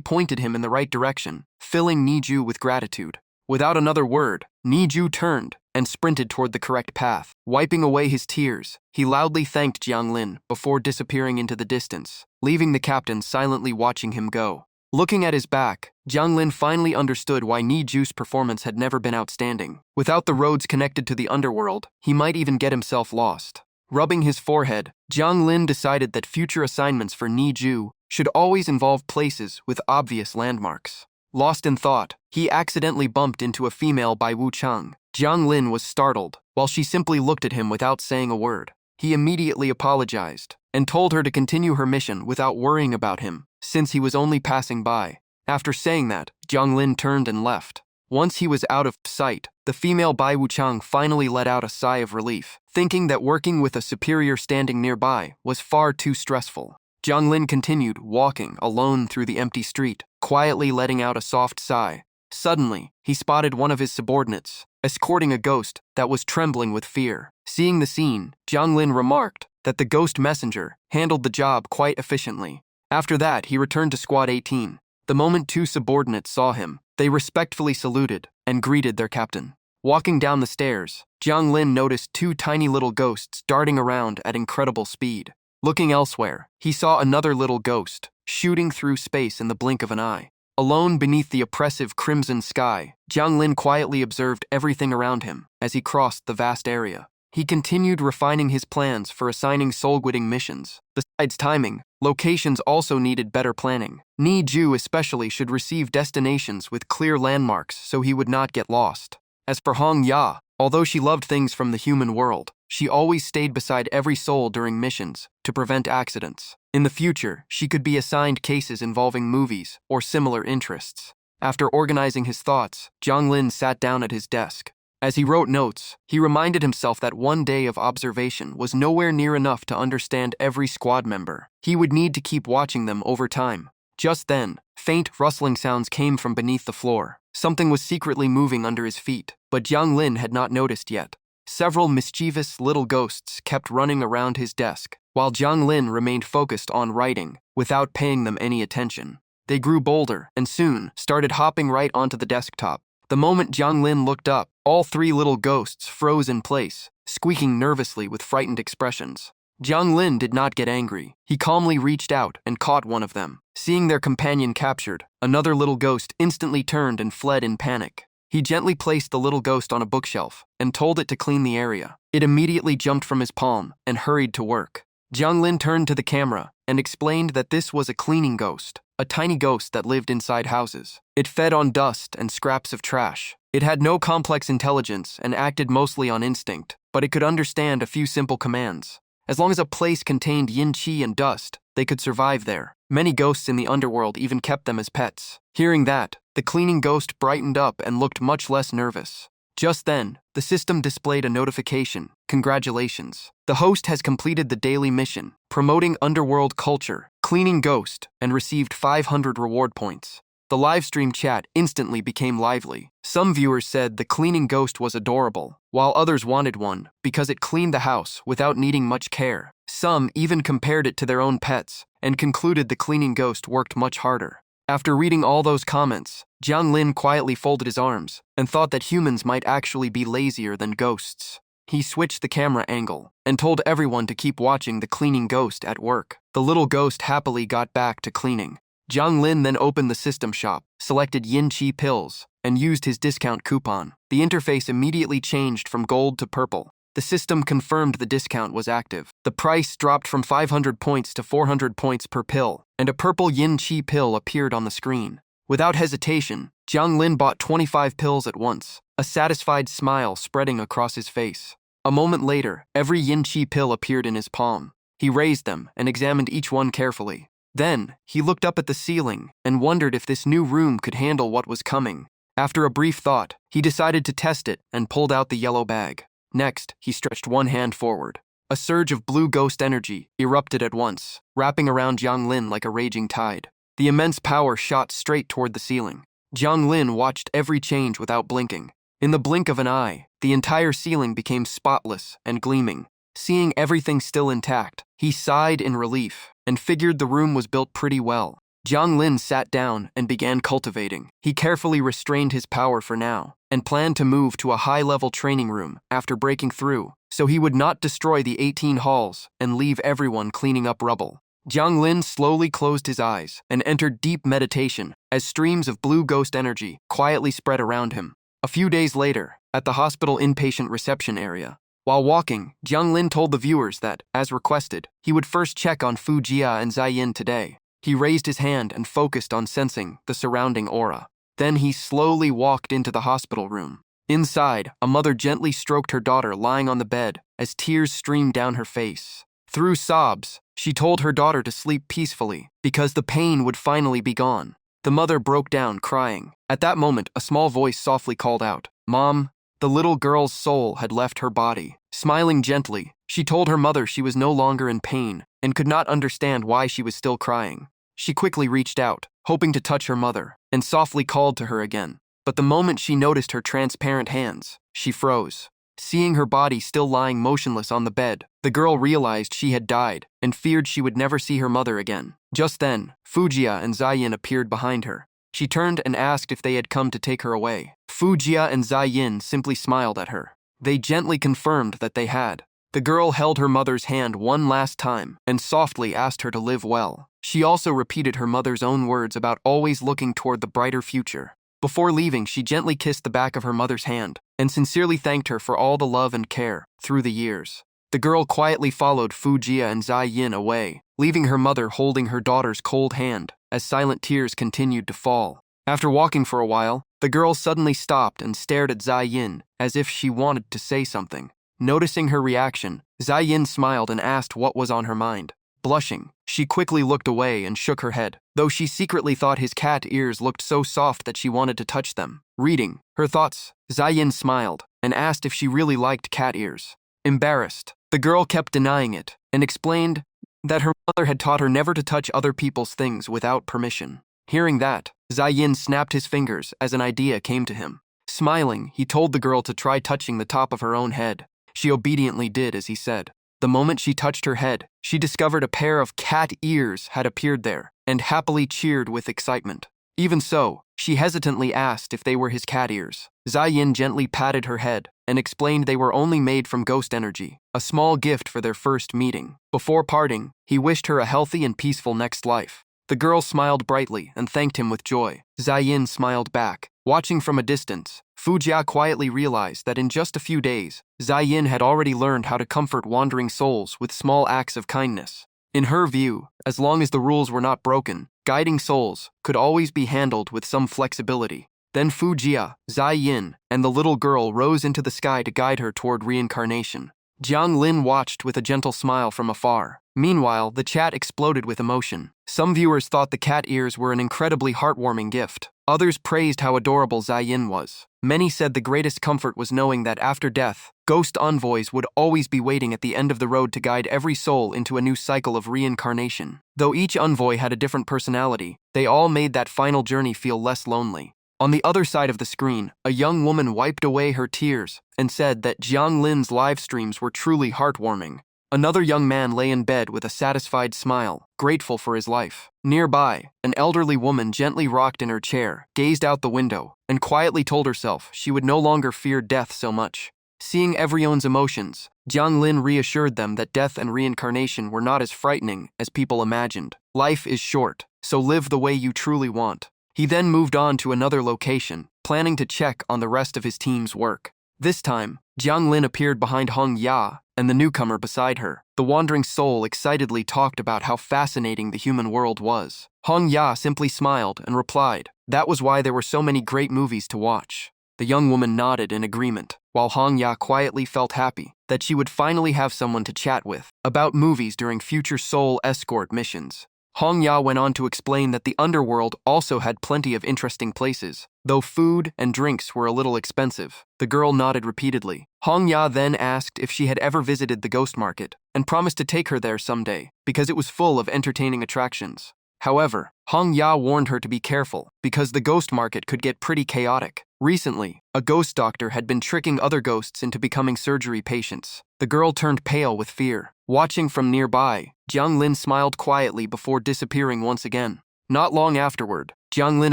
pointed him in the right direction, filling Niju with gratitude. Without another word, Niju turned and sprinted toward the correct path. Wiping away his tears, he loudly thanked Jiang Lin before disappearing into the distance, leaving the captain silently watching him go. Looking at his back, Jiang Lin finally understood why Niju's performance had never been outstanding. Without the roads connected to the underworld, he might even get himself lost. Rubbing his forehead, Jiang Lin decided that future assignments for Niju should always involve places with obvious landmarks. Lost in thought, he accidentally bumped into a female by Wu Chang. Jiang Lin was startled, while she simply looked at him without saying a word. He immediately apologized and told her to continue her mission without worrying about him, since he was only passing by. After saying that, Jiang Lin turned and left. Once he was out of sight, the female Bai Wuchang finally let out a sigh of relief, thinking that working with a superior standing nearby was far too stressful. Jiang Lin continued walking alone through the empty street, quietly letting out a soft sigh. Suddenly, he spotted one of his subordinates, escorting a ghost that was trembling with fear. Seeing the scene, Jiang Lin remarked that the ghost messenger handled the job quite efficiently. After that, he returned to Squad 18. The moment two subordinates saw him, they respectfully saluted and greeted their captain. Walking down the stairs, Jiang Lin noticed two tiny little ghosts darting around at incredible speed. Looking elsewhere, he saw another little ghost, shooting through space in the blink of an eye. Alone beneath the oppressive crimson sky, Jiang Lin quietly observed everything around him as he crossed the vast area. He continued refining his plans for assigning soul-guiding missions. Besides timing, locations also needed better planning. Niju especially should receive destinations with clear landmarks so he would not get lost. As for Hong Ya, although she loved things from the human world, she always stayed beside every soul during missions to prevent accidents. In the future, she could be assigned cases involving movies or similar interests. After organizing his thoughts, Jiang Lin sat down at his desk. As he wrote notes, he reminded himself that one day of observation was nowhere near enough to understand every squad member. He would need to keep watching them over time. Just then, faint rustling sounds came from beneath the floor. Something was secretly moving under his feet, but Jiang Lin had not noticed yet. Several mischievous little ghosts kept running around his desk, while Jiang Lin remained focused on writing, without paying them any attention. They grew bolder and soon started hopping right onto the desktop. The moment Jiang Lin looked up, all three little ghosts froze in place, squeaking nervously with frightened expressions. Jiang Lin did not get angry. He calmly reached out and caught one of them. Seeing their companion captured, another little ghost instantly turned and fled in panic. He gently placed the little ghost on a bookshelf and told it to clean the area. It immediately jumped from his palm and hurried to work. Jiang Lin turned to the camera and explained that this was a cleaning ghost, a tiny ghost that lived inside houses. It fed on dust and scraps of trash. It had no complex intelligence and acted mostly on instinct, but it could understand a few simple commands. As long as a place contained yin qi and dust, they could survive there. Many ghosts in the underworld even kept them as pets. Hearing that, the cleaning ghost brightened up and looked much less nervous. Just then, the system displayed a notification. Congratulations. The host has completed the daily mission, promoting underworld culture, cleaning ghost, and received 500 reward points. The livestream chat instantly became lively. Some viewers said the cleaning ghost was adorable, while others wanted one because it cleaned the house without needing much care. Some even compared it to their own pets and concluded the cleaning ghost worked much harder. After reading all those comments, Jiang Lin quietly folded his arms and thought that humans might actually be lazier than ghosts. He switched the camera angle and told everyone to keep watching the cleaning ghost at work. The little ghost happily got back to cleaning. Jiang Lin then opened the system shop, selected Yin Qi pills, and used his discount coupon. The interface immediately changed from gold to purple. The system confirmed the discount was active. The price dropped from 500 points to 400 points per pill, and a purple Yin Qi pill appeared on the screen. Without hesitation, Jiang Lin bought 25 pills at once, a satisfied smile spreading across his face. A moment later, every Yin Qi pill appeared in his palm. He raised them and examined each one carefully. Then, he looked up at the ceiling and wondered if this new room could handle what was coming. After a brief thought, he decided to test it and pulled out the yellow bag. Next, he stretched one hand forward. A surge of blue ghost energy erupted at once, wrapping around Jiang Lin like a raging tide. The immense power shot straight toward the ceiling. Jiang Lin watched every change without blinking. In the blink of an eye, the entire ceiling became spotless and gleaming. Seeing everything still intact, he sighed in relief and figured the room was built pretty well. Jiang Lin sat down and began cultivating. He carefully restrained his power for now and planned to move to a high-level training room after breaking through, so he would not destroy the 18 halls and leave everyone cleaning up rubble. Jiang Lin slowly closed his eyes and entered deep meditation as streams of blue ghost energy quietly spread around him. A few days later, at the hospital inpatient reception area, while walking, Jiang Lin told the viewers that, as requested, he would first check on Fu Jia and Ziyin today. He raised his hand and focused on sensing the surrounding aura. Then he slowly walked into the hospital room. Inside, a mother gently stroked her daughter lying on the bed as tears streamed down her face. Through sobs, she told her daughter to sleep peacefully because the pain would finally be gone. The mother broke down, crying. At that moment, a small voice softly called out, "Mom." The little girl's soul had left her body. Smiling gently, she told her mother she was no longer in pain and could not understand why she was still crying. She quickly reached out, hoping to touch her mother, and softly called to her again. But the moment she noticed her transparent hands, she froze. Seeing her body still lying motionless on the bed, the girl realized she had died and feared she would never see her mother again. Just then, Fu Jia and Ziyin appeared behind her. She turned and asked if they had come to take her away. Fu Jia and Ziyin simply smiled at her. They gently confirmed that they had. The girl held her mother's hand one last time and softly asked her to live well. She also repeated her mother's own words about always looking toward the brighter future. Before leaving, she gently kissed the back of her mother's hand and sincerely thanked her for all the love and care through the years. The girl quietly followed Fu Jia and Ziyin away, leaving her mother holding her daughter's cold hand as silent tears continued to fall. After walking for a while, the girl suddenly stopped and stared at Ziyin as if she wanted to say something. Noticing her reaction, Ziyin smiled and asked what was on her mind. Blushing, she quickly looked away and shook her head, though she secretly thought his cat ears looked so soft that she wanted to touch them. Reading her thoughts, Ziyin smiled and asked if she really liked cat ears. Embarrassed, the girl kept denying it and explained that her mother had taught her never to touch other people's things without permission. Hearing that, Ziyin snapped his fingers as an idea came to him. Smiling, he told the girl to try touching the top of her own head. She obediently did as he said. The moment she touched her head, she discovered a pair of cat ears had appeared there and happily cheered with excitement. Even so, she hesitantly asked if they were his cat ears. Ziyin gently patted her head and explained they were only made from ghost energy, a small gift for their first meeting. Before parting, he wished her a healthy and peaceful next life. The girl smiled brightly and thanked him with joy. Ziyin smiled back. Watching from a distance, Fu Jia quietly realized that in just a few days, Ziyin had already learned how to comfort wandering souls with small acts of kindness. In her view, as long as the rules were not broken, guiding souls could always be handled with some flexibility. Then Fu Jia, Ziyin, and the little girl rose into the sky to guide her toward reincarnation. Jiang Lin watched with a gentle smile from afar. Meanwhile, the chat exploded with emotion. Some viewers thought the cat ears were an incredibly heartwarming gift. Others praised how adorable Ziyin was. Many said the greatest comfort was knowing that after death, ghost envoys would always be waiting at the end of the road to guide every soul into a new cycle of reincarnation. Though each envoy had a different personality, they all made that final journey feel less lonely. On the other side of the screen, a young woman wiped away her tears and said that Jiang Lin's live streams were truly heartwarming. Another young man lay in bed with a satisfied smile, grateful for his life. Nearby, an elderly woman gently rocked in her chair, gazed out the window, and quietly told herself she would no longer fear death so much. Seeing everyone's emotions, Jiang Lin reassured them that death and reincarnation were not as frightening as people imagined. Life is short, so live the way you truly want. He then moved on to another location, planning to check on the rest of his team's work. This time, Jiang Lin appeared behind Hong Ya and the newcomer beside her. The wandering soul excitedly talked about how fascinating the human world was. Hong Ya simply smiled and replied, that was why there were so many great movies to watch. The young woman nodded in agreement, while Hong Ya quietly felt happy that she would finally have someone to chat with about movies during future soul escort missions. Hong Ya went on to explain that the Underworld also had plenty of interesting places, though food and drinks were a little expensive. The girl nodded repeatedly. Hong Ya then asked if she had ever visited the ghost market, and promised to take her there someday, because it was full of entertaining attractions. However, Hong Ya warned her to be careful, because the ghost market could get pretty chaotic. Recently, a ghost doctor had been tricking other ghosts into becoming surgery patients. The girl turned pale with fear. Watching from nearby, Jiang Lin smiled quietly before disappearing once again. Not long afterward, Jiang Lin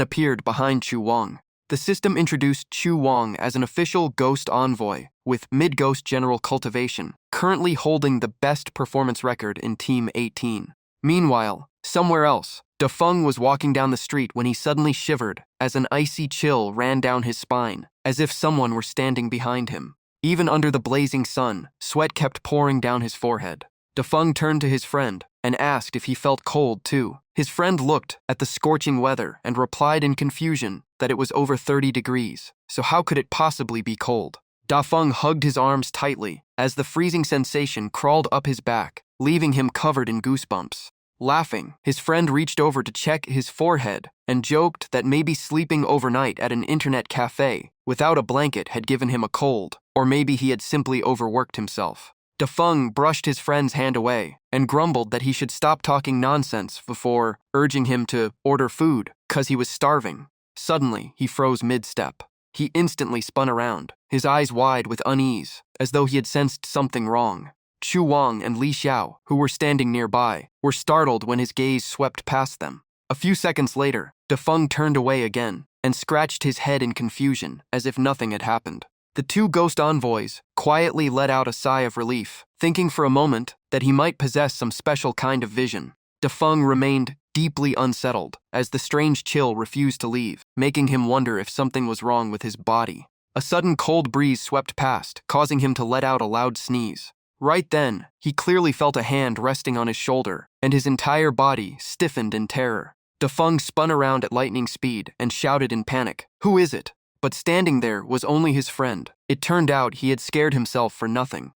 appeared behind Chu Wang. The system introduced Chu Wang as an official ghost envoy, with mid-ghost general cultivation, currently holding the best performance record in Team 18. Meanwhile, somewhere else, Da Feng was walking down the street when he suddenly shivered as an icy chill ran down his spine, as if someone were standing behind him. Even under the blazing sun, sweat kept pouring down his forehead. Da Feng turned to his friend and asked if he felt cold too. His friend looked at the scorching weather and replied in confusion that it was over 30 degrees, so how could it possibly be cold? Da Feng hugged his arms tightly as the freezing sensation crawled up his back, leaving him covered in goosebumps. Laughing, his friend reached over to check his forehead and joked that maybe sleeping overnight at an internet cafe without a blanket had given him a cold, or maybe he had simply overworked himself. Da Feng brushed his friend's hand away and grumbled that he should stop talking nonsense before urging him to order food, 'cause he was starving. Suddenly, he froze mid-step. He instantly spun around, his eyes wide with unease, as though he had sensed something wrong. Chu Wang and Li Xiao, who were standing nearby, were startled when his gaze swept past them. A few seconds later, Da Feng turned away again and scratched his head in confusion, as if nothing had happened. The two ghost envoys quietly let out a sigh of relief, thinking for a moment that he might possess some special kind of vision. Da Feng remained deeply unsettled, as the strange chill refused to leave, making him wonder if something was wrong with his body. A sudden cold breeze swept past, causing him to let out a loud sneeze. Right then, he clearly felt a hand resting on his shoulder, and his entire body stiffened in terror. Da Feng spun around at lightning speed and shouted in panic, "Who is it?" But standing there was only his friend. It turned out he had scared himself for nothing.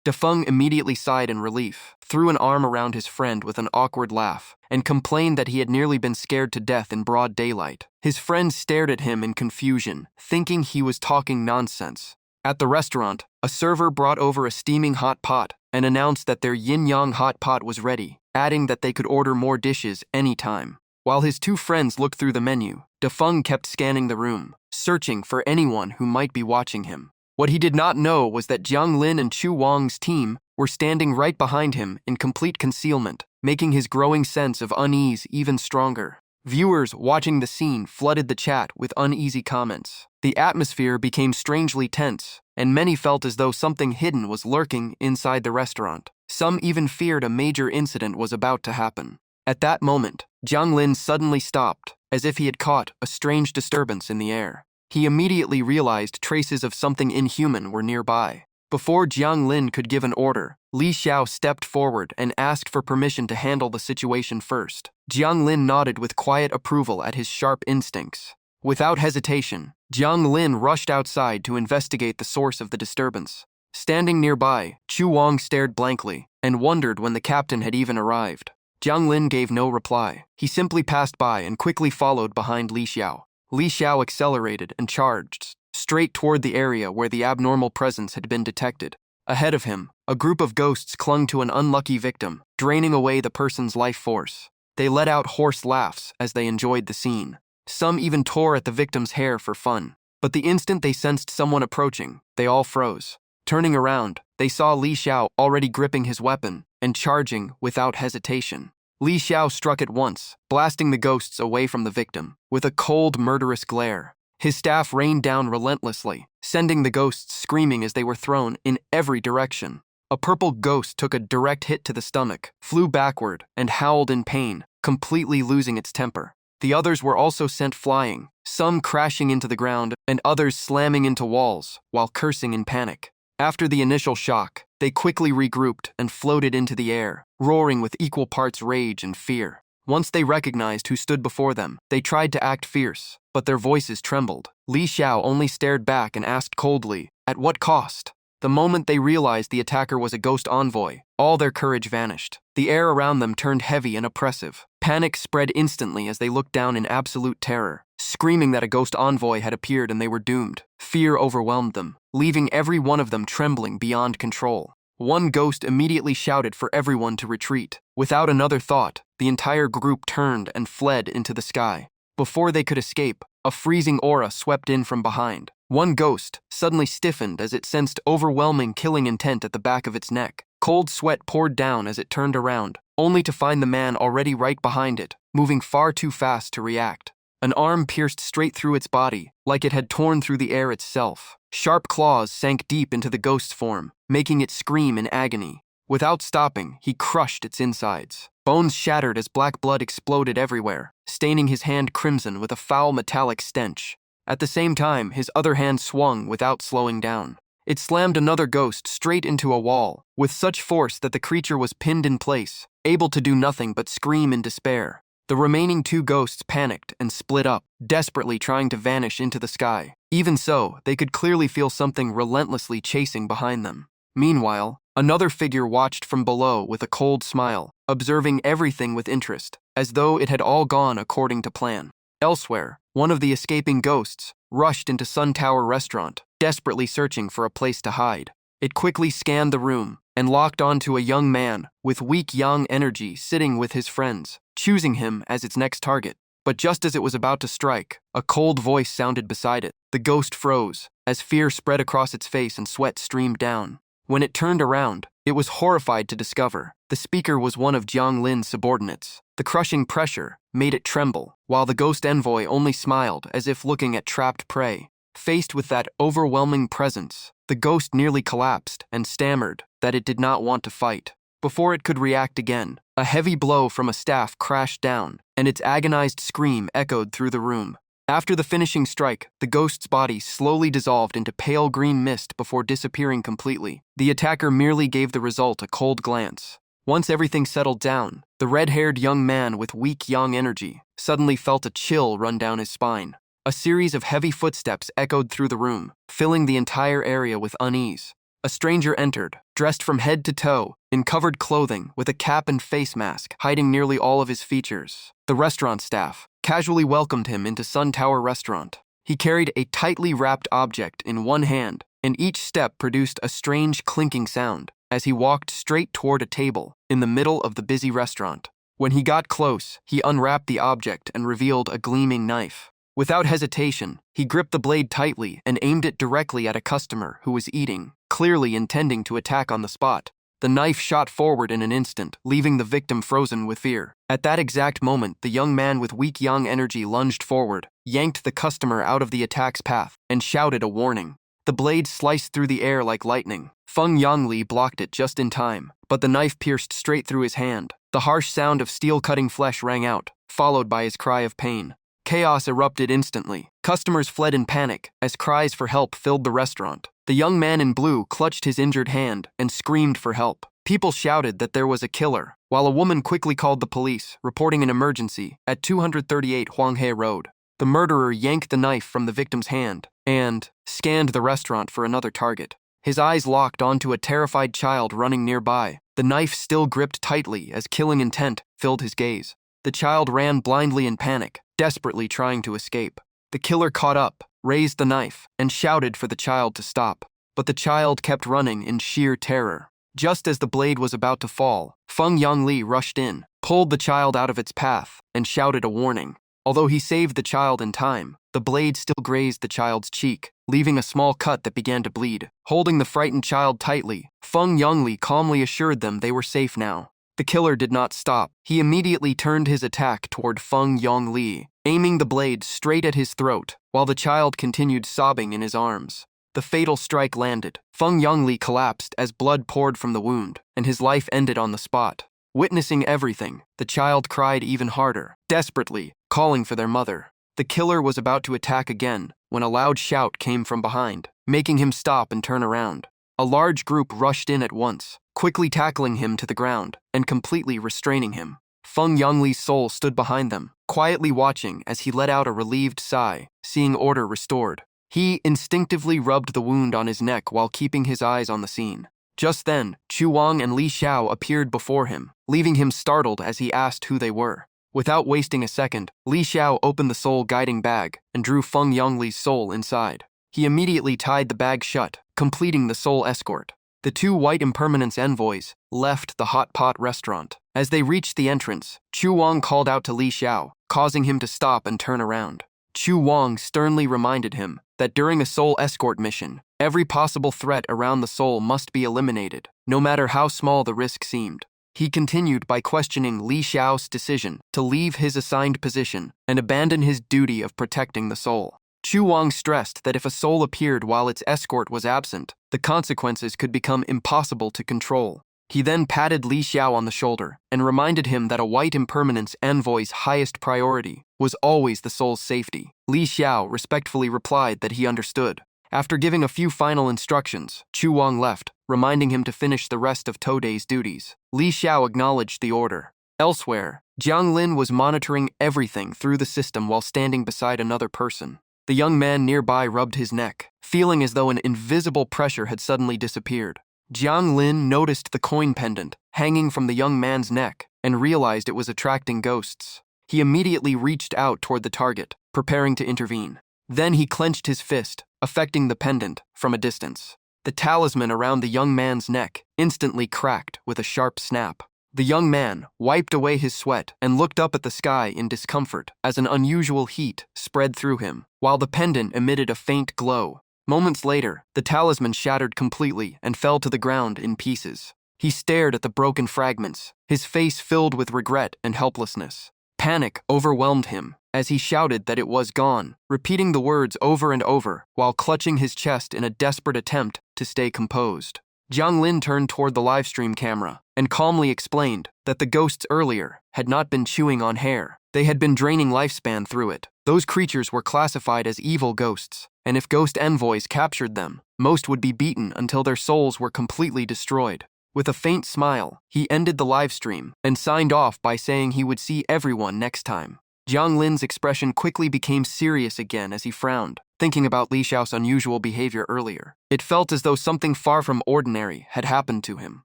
Da Feng immediately sighed in relief, threw an arm around his friend with an awkward laugh, and complained that he had nearly been scared to death in broad daylight. His friend stared at him in confusion, thinking he was talking nonsense. At the restaurant, a server brought over a steaming hot pot and announced that their yin-yang hot pot was ready, adding that they could order more dishes anytime. While his two friends looked through the menu, Da Feng kept scanning the room, searching for anyone who might be watching him. What he did not know was that Jiang Lin and Chu Wang's team were standing right behind him in complete concealment, making his growing sense of unease even stronger. Viewers watching the scene flooded the chat with uneasy comments. The atmosphere became strangely tense, and many felt as though something hidden was lurking inside the restaurant. Some even feared a major incident was about to happen. At that moment, Jiang Lin suddenly stopped, as if he had caught a strange disturbance in the air. He immediately realized traces of something inhuman were nearby. Before Jiang Lin could give an order, Li Xiao stepped forward and asked for permission to handle the situation first. Jiang Lin nodded with quiet approval at his sharp instincts. Without hesitation, Jiang Lin rushed outside to investigate the source of the disturbance. Standing nearby, Chu Wang stared blankly and wondered when the captain had even arrived. Jiang Lin gave no reply. He simply passed by and quickly followed behind Li Xiao. Li Xiao accelerated and charged straight toward the area where the abnormal presence had been detected. Ahead of him, a group of ghosts clung to an unlucky victim, draining away the person's life force. They let out hoarse laughs as they enjoyed the scene. Some even tore at the victim's hair for fun. But the instant they sensed someone approaching, they all froze. Turning around, they saw Li Xiao already gripping his weapon and charging without hesitation. Li Xiao struck at once, blasting the ghosts away from the victim with a cold, murderous glare. His staff rained down relentlessly, sending the ghosts screaming as they were thrown in every direction. A purple ghost took a direct hit to the stomach, flew backward, and howled in pain, completely losing its temper. The others were also sent flying, some crashing into the ground and others slamming into walls while cursing in panic. After the initial shock, they quickly regrouped and floated into the air, roaring with equal parts rage and fear. Once they recognized who stood before them, they tried to act fierce, but their voices trembled. Li Xiao only stared back and asked coldly, "At what cost?" The moment they realized the attacker was a ghost envoy, all their courage vanished. The air around them turned heavy and oppressive. Panic spread instantly as they looked down in absolute terror, screaming that a ghost envoy had appeared and they were doomed. Fear overwhelmed them, leaving every one of them trembling beyond control. One ghost immediately shouted for everyone to retreat. Without another thought, the entire group turned and fled into the sky. Before they could escape, a freezing aura swept in from behind. One ghost suddenly stiffened as it sensed overwhelming killing intent at the back of its neck. Cold sweat poured down as it turned around, only to find the man already right behind it, moving far too fast to react. An arm pierced straight through its body, like it had torn through the air itself. Sharp claws sank deep into the ghost's form, making it scream in agony. Without stopping, he crushed its insides. Bones shattered as black blood exploded everywhere, staining his hand crimson with a foul metallic stench. At the same time, his other hand swung without slowing down. It slammed another ghost straight into a wall, with such force that the creature was pinned in place, able to do nothing but scream in despair. The remaining two ghosts panicked and split up, desperately trying to vanish into the sky. Even so, they could clearly feel something relentlessly chasing behind them. Meanwhile, another figure watched from below with a cold smile, observing everything with interest, as though it had all gone according to plan. Elsewhere, one of the escaping ghosts rushed into Sun Tower Restaurant, desperately searching for a place to hide. It quickly scanned the room and locked onto a young man with weak yang energy sitting with his friends, choosing him as its next target. But just as it was about to strike, a cold voice sounded beside it. The ghost froze, as fear spread across its face and sweat streamed down. When it turned around, it was horrified to discover the speaker was one of Jiang Lin's subordinates. The crushing pressure made it tremble, while the ghost envoy only smiled as if looking at trapped prey. Faced with that overwhelming presence, the ghost nearly collapsed and stammered that it did not want to fight. Before it could react again, a heavy blow from a staff crashed down, and its agonized scream echoed through the room. After the finishing strike, the ghost's body slowly dissolved into pale green mist before disappearing completely. The attacker merely gave the result a cold glance. Once everything settled down, the red-haired young man with weak yang energy suddenly felt a chill run down his spine. A series of heavy footsteps echoed through the room, filling the entire area with unease. A stranger entered, dressed from head to toe, in covered clothing with a cap and face mask, hiding nearly all of his features. The restaurant staff casually welcomed him into Sun Tower Restaurant. He carried a tightly wrapped object in one hand, and each step produced a strange clinking sound as he walked straight toward a table in the middle of the busy restaurant. When he got close, he unwrapped the object and revealed a gleaming knife. Without hesitation, he gripped the blade tightly and aimed it directly at a customer who was eating, clearly intending to attack on the spot. The knife shot forward in an instant, leaving the victim frozen with fear. At that exact moment, the young man with weak yang energy lunged forward, yanked the customer out of the attack's path, and shouted a warning. The blade sliced through the air like lightning. Feng Yangli blocked it just in time, but the knife pierced straight through his hand. The harsh sound of steel cutting flesh rang out, followed by his cry of pain. Chaos erupted instantly. Customers fled in panic as cries for help filled the restaurant. The young man in blue clutched his injured hand and screamed for help. People shouted that there was a killer, while a woman quickly called the police, reporting an emergency at 238 Huanghe Road. The murderer yanked the knife from the victim's hand and scanned the restaurant for another target. his eyes locked onto a terrified child running nearby, the knife still gripped tightly as killing intent filled his gaze. The child ran blindly in panic, desperately trying to escape. The killer caught up, raised the knife, and shouted for the child to stop. But the child kept running in sheer terror. Just as the blade was about to fall, Feng Yongli rushed in, pulled the child out of its path, and shouted a warning. Although he saved the child in time, the blade still grazed the child's cheek, leaving a small cut that began to bleed. Holding the frightened child tightly, Feng Yongli calmly assured them they were safe now. The killer did not stop. He immediately turned his attack toward Feng Yongli, aiming the blade straight at his throat, while the child continued sobbing in his arms. The fatal strike landed. Feng Yongli collapsed as blood poured from the wound, and his life ended on the spot. Witnessing everything, the child cried even harder, desperately, calling for their mother. The killer was about to attack again when a loud shout came from behind, making him stop and turn around. A large group rushed in at once, quickly tackling him to the ground and completely restraining him. Feng Yongli's soul stood behind them, quietly watching as he let out a relieved sigh, seeing order restored. He instinctively rubbed the wound on his neck while keeping his eyes on the scene. Just then, Chu Wang and Li Xiao appeared before him, leaving him startled as he asked who they were. Without wasting a second, Li Xiao opened the soul-guiding bag and drew Feng Yongli's soul inside. He immediately tied the bag shut, completing the soul escort. The two white impermanence envoys left the hot pot restaurant. As they reached the entrance, Chu Wang called out to Li Xiao, causing him to stop and turn around. Chu Wang sternly reminded him that during a soul escort mission, every possible threat around the soul must be eliminated, no matter how small the risk seemed. He continued by questioning Li Xiao's decision to leave his assigned position and abandon his duty of protecting the soul. Chu Wang stressed that if a soul appeared while its escort was absent, the consequences could become impossible to control. He then patted Li Xiao on the shoulder and reminded him that a white impermanence envoy's highest priority was always the soul's safety. Li Xiao respectfully replied that he understood. After giving a few final instructions, Chu Wang left, reminding him to finish the rest of Today's duties. Li Xiao acknowledged the order. Elsewhere, Jiang Lin was monitoring everything through the system while standing beside another person. The young man nearby rubbed his neck, feeling as though an invisible pressure had suddenly disappeared. Jiang Lin noticed the coin pendant hanging from the young man's neck and realized it was attracting ghosts. He immediately reached out toward the target, preparing to intervene. Then he clenched his fist, affecting the pendant from a distance. The talisman around the young man's neck instantly cracked with a sharp snap. The young man wiped away his sweat and looked up at the sky in discomfort as an unusual heat spread through him, while the pendant emitted a faint glow. Moments later, the talisman shattered completely and fell to the ground in pieces. He stared at the broken fragments, his face filled with regret and helplessness. Panic overwhelmed him as he shouted that it was gone, repeating the words over and over while clutching his chest in a desperate attempt to stay composed. Jiang Lin turned toward the livestream camera and calmly explained that the ghosts earlier had not been chewing on hair. They had been draining lifespan through it. Those creatures were classified as evil ghosts, and if ghost envoys captured them, most would be beaten until their souls were completely destroyed. With a faint smile, he ended the livestream and signed off by saying he would see everyone next time. Jiang Lin's expression quickly became serious again as he frowned, thinking about Li Xiao's unusual behavior earlier. It felt as though something far from ordinary had happened to him.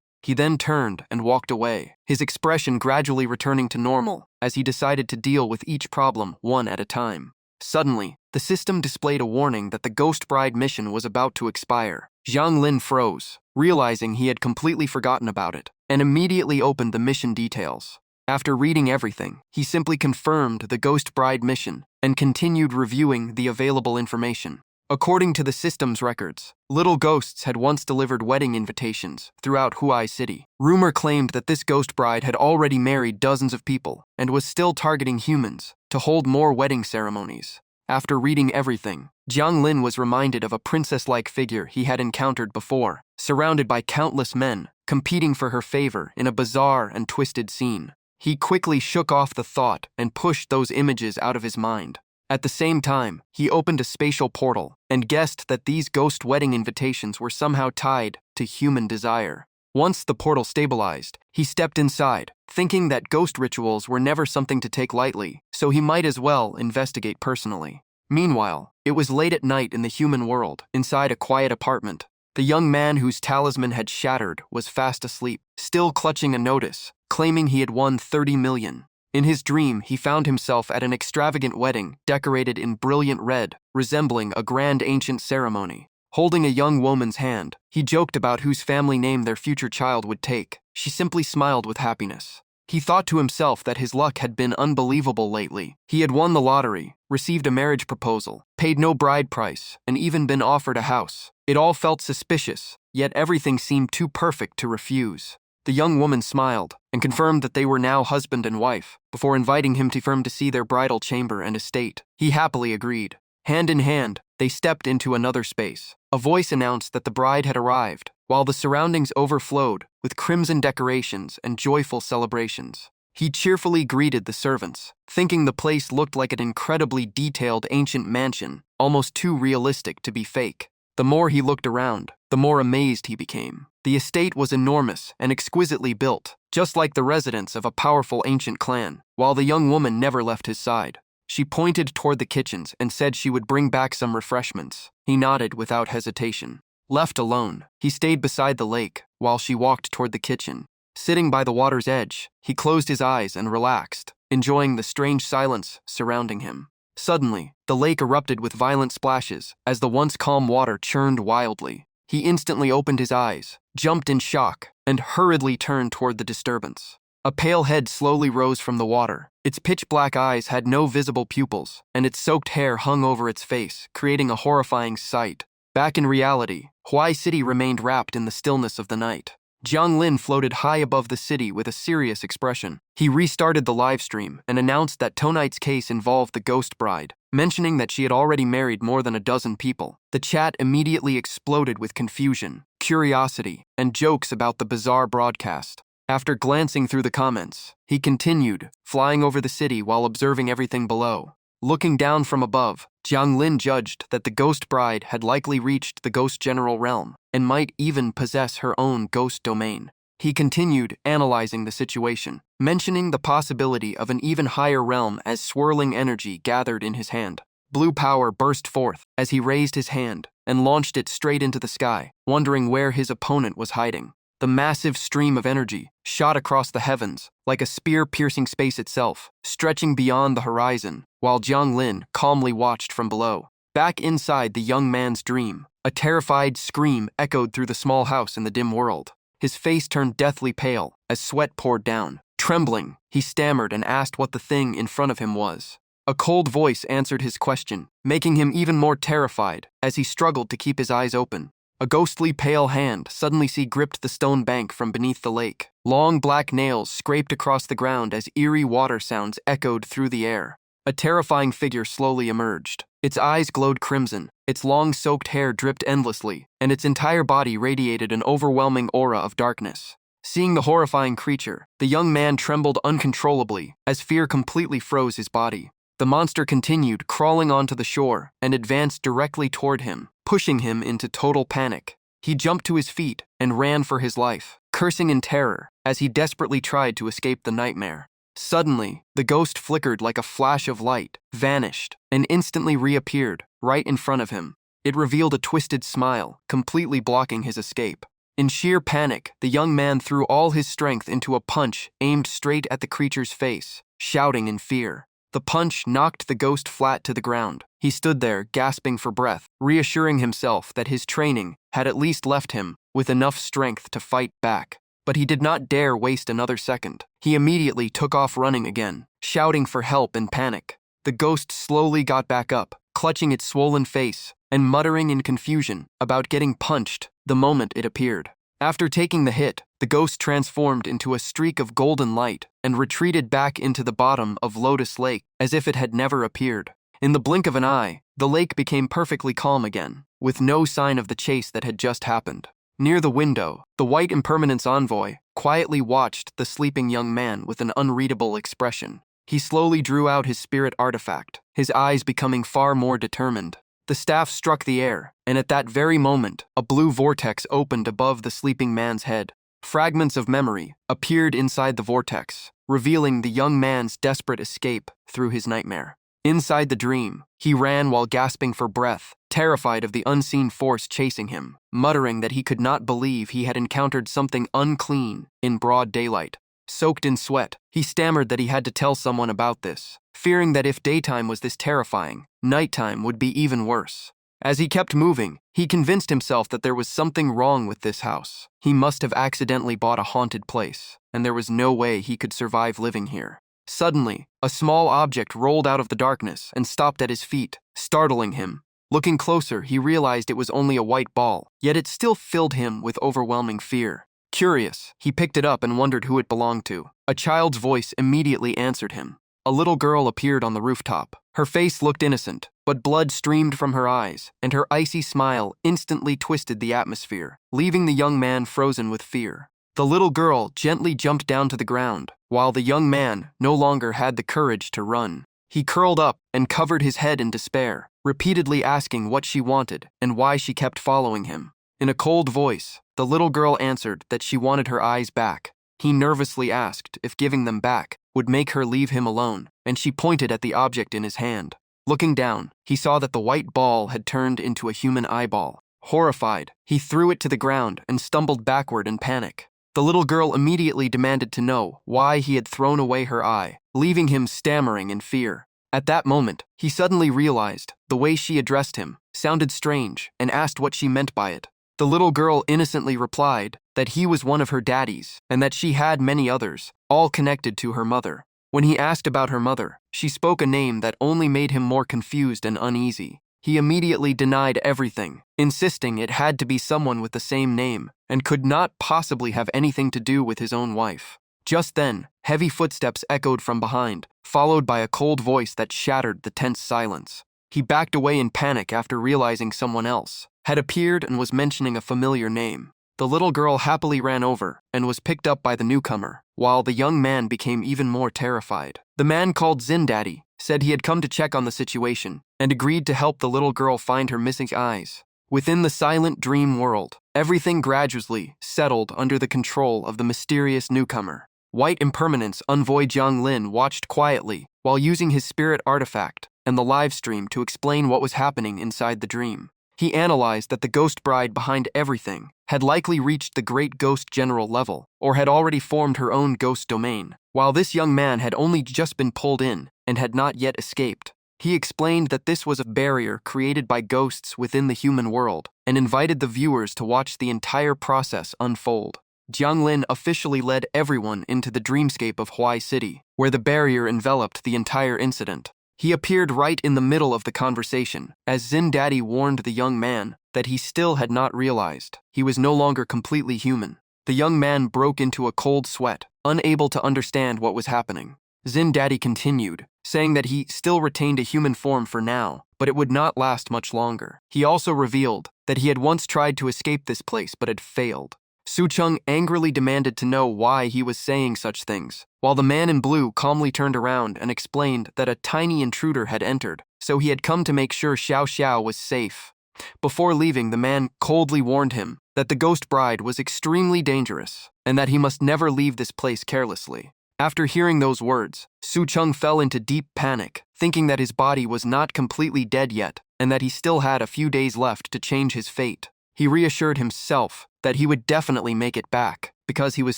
He then turned and walked away, his expression gradually returning to normal as he decided to deal with each problem one at a time. Suddenly, the system displayed a warning that the Ghost Bride mission was about to expire. Jiang Lin froze, realizing he had completely forgotten about it, and immediately opened the mission details. After reading everything, he simply confirmed the Ghost Bride mission and continued reviewing the available information. According to the system's records, little ghosts had once delivered wedding invitations throughout Huai City. Rumor claimed that this ghost bride had already married dozens of people and was still targeting humans to hold more wedding ceremonies. After reading everything, Jiang Lin was reminded of a princess-like figure he had encountered before, surrounded by countless men, competing for her favor in a bizarre and twisted scene. He quickly shook off the thought and pushed those images out of his mind. At the same time, he opened a spatial portal and guessed that these ghost wedding invitations were somehow tied to human desire. Once the portal stabilized, he stepped inside, thinking that ghost rituals were never something to take lightly, so he might as well investigate personally. Meanwhile, it was late at night in the human world, inside a quiet apartment. The young man whose talisman had shattered was fast asleep, still clutching a notice, claiming he had won 30 million. In his dream, he found himself at an extravagant wedding decorated in brilliant red, resembling a grand ancient ceremony. Holding a young woman's hand, he joked about whose family name their future child would take. She simply smiled with happiness. He thought to himself that his luck had been unbelievable lately. He had won the lottery, received a marriage proposal, paid no bride price, and even been offered a house. It all felt suspicious, yet everything seemed too perfect to refuse. The young woman smiled and confirmed that they were now husband and wife, before inviting him to see their bridal chamber and estate. He happily agreed. Hand in hand, they stepped into another space. A voice announced that the bride had arrived, while the surroundings overflowed with crimson decorations and joyful celebrations. He cheerfully greeted the servants, thinking the place looked like an incredibly detailed ancient mansion, almost too realistic to be fake. The more he looked around, the more amazed he became. The estate was enormous and exquisitely built, just like the residence of a powerful ancient clan, while the young woman never left his side. She pointed toward the kitchens and said she would bring back some refreshments. He nodded without hesitation. Left alone, he stayed beside the lake while she walked toward the kitchen. Sitting by the water's edge, he closed his eyes and relaxed, enjoying the strange silence surrounding him. Suddenly, the lake erupted with violent splashes as the once calm water churned wildly. He instantly opened his eyes, jumped in shock, and hurriedly turned toward the disturbance. A pale head slowly rose from the water. Its pitch-black eyes had no visible pupils, and its soaked hair hung over its face, creating a horrifying sight. Back in reality, Hawaii City remained wrapped in the stillness of the night. Jiang Lin floated high above the city with a serious expression. He restarted the live stream and announced that tonight's case involved the ghost bride, mentioning that she had already married more than a dozen people. The chat immediately exploded with confusion, curiosity, and jokes about the bizarre broadcast. After glancing through the comments, he continued, flying over the city while observing everything below. Looking down from above, Jiang Lin judged that the ghost bride had likely reached the ghost general realm and might even possess her own ghost domain. He continued analyzing the situation, mentioning the possibility of an even higher realm as swirling energy gathered in his hand. Blue power burst forth as he raised his hand and launched it straight into the sky, wondering where his opponent was hiding. The massive stream of energy shot across the heavens like a spear piercing space itself, stretching beyond the horizon, while Jiang Lin calmly watched from below. Back inside the young man's dream, a terrified scream echoed through the small house in the dim world. His face turned deathly pale as sweat poured down. Trembling, he stammered and asked what the thing in front of him was. A cold voice answered his question, making him even more terrified as he struggled to keep his eyes open. A ghostly pale hand suddenly gripped the stone bank from beneath the lake. Long black nails scraped across the ground as eerie water sounds echoed through the air. A terrifying figure slowly emerged. Its eyes glowed crimson, its long soaked hair dripped endlessly, and its entire body radiated an overwhelming aura of darkness. Seeing the horrifying creature, the young man trembled uncontrollably as fear completely froze his body. The monster continued crawling onto the shore and advanced directly toward him, pushing him into total panic. He jumped to his feet and ran for his life, cursing in terror as he desperately tried to escape the nightmare. Suddenly, the ghost flickered like a flash of light, vanished, and instantly reappeared right in front of him. It revealed a twisted smile, completely blocking his escape. In sheer panic, the young man threw all his strength into a punch aimed straight at the creature's face, shouting in fear. The punch knocked the ghost flat to the ground. He stood there, gasping for breath, reassuring himself that his training had at least left him with enough strength to fight back. But he did not dare waste another second. He immediately took off running again, shouting for help in panic. The ghost slowly got back up, clutching its swollen face and muttering in confusion about getting punched the moment it appeared. After taking the hit, the ghost transformed into a streak of golden light and retreated back into the bottom of Lotus Lake as if it had never appeared. In the blink of an eye, the lake became perfectly calm again, with no sign of the chase that had just happened. Near the window, the White Impermanence envoy quietly watched the sleeping young man with an unreadable expression. He slowly drew out his spirit artifact, his eyes becoming far more determined. The staff struck the air, and at that very moment, a blue vortex opened above the sleeping man's head. Fragments of memory appeared inside the vortex, revealing the young man's desperate escape through his nightmare. Inside the dream, He ran while gasping for breath, terrified of the unseen force chasing him, muttering that he could not believe he had encountered something unclean in broad daylight. Soaked in sweat, he stammered that he had to tell someone about this, fearing that if daytime was this terrifying, nighttime would be even worse. As he kept moving, he convinced himself that there was something wrong with this house. He must have accidentally bought a haunted place, and there was no way he could survive living here. Suddenly, a small object rolled out of the darkness and stopped at his feet, startling him. Looking closer, he realized it was only a white ball, yet it still filled him with overwhelming fear. Curious, he picked it up and wondered who it belonged to. A child's voice immediately answered him. A little girl appeared on the rooftop. Her face looked innocent, but blood streamed from her eyes, and her icy smile instantly twisted the atmosphere, leaving the young man frozen with fear. The little girl gently jumped down to the ground, while the young man no longer had the courage to run. He curled up and covered his head in despair, repeatedly asking what she wanted and why she kept following him. In a cold voice, the little girl answered that she wanted her eyes back. He nervously asked if giving them back would make her leave him alone, and she pointed at the object in his hand. Looking down, he saw that the white ball had turned into a human eyeball. Horrified, he threw it to the ground and stumbled backward in panic. The little girl immediately demanded to know why he had thrown away her eye, leaving him stammering in fear. At that moment, he suddenly realized the way she addressed him sounded strange and asked what she meant by it. The little girl innocently replied that he was one of her daddies and that she had many others, all connected to her mother. When he asked about her mother, she spoke a name that only made him more confused and uneasy. He immediately denied everything, insisting it had to be someone with the same name and could not possibly have anything to do with his own wife. Just then, heavy footsteps echoed from behind, followed by a cold voice that shattered the tense silence. He backed away in panic after realizing someone else had appeared and was mentioning a familiar name. The little girl happily ran over and was picked up by the newcomer, while the young man became even more terrified. The man called Zindaddy said he had come to check on the situation and agreed to help the little girl find her missing eyes. Within the silent dream world, everything gradually settled under the control of the mysterious newcomer. White Impermanence Envoy Jiang Lin watched quietly while using his spirit artifact and the live stream to explain what was happening inside the dream. He analyzed that the ghost bride behind everything had likely reached the great ghost general level or had already formed her own ghost domain, while this young man had only just been pulled in and had not yet escaped. He explained that this was a barrier created by ghosts within the human world and invited the viewers to watch the entire process unfold. Jiang Lin officially led everyone into the dreamscape of Huai City, where the barrier enveloped the entire incident. He appeared right in the middle of the conversation, as Zindaddy warned the young man that he still had not realized he was no longer completely human. The young man broke into a cold sweat, unable to understand what was happening. Zindaddy continued, saying that he still retained a human form for now, but it would not last much longer. He also revealed that he had once tried to escape this place but had failed. Su Cheng angrily demanded to know why he was saying such things, while the man in blue calmly turned around and explained that a tiny intruder had entered, so he had come to make sure Xiao Xiao was safe. Before leaving, the man coldly warned him that the ghost bride was extremely dangerous and that he must never leave this place carelessly. After hearing those words, Su Cheng fell into deep panic, thinking that his body was not completely dead yet and that he still had a few days left to change his fate. He reassured himself that he would definitely make it back because he was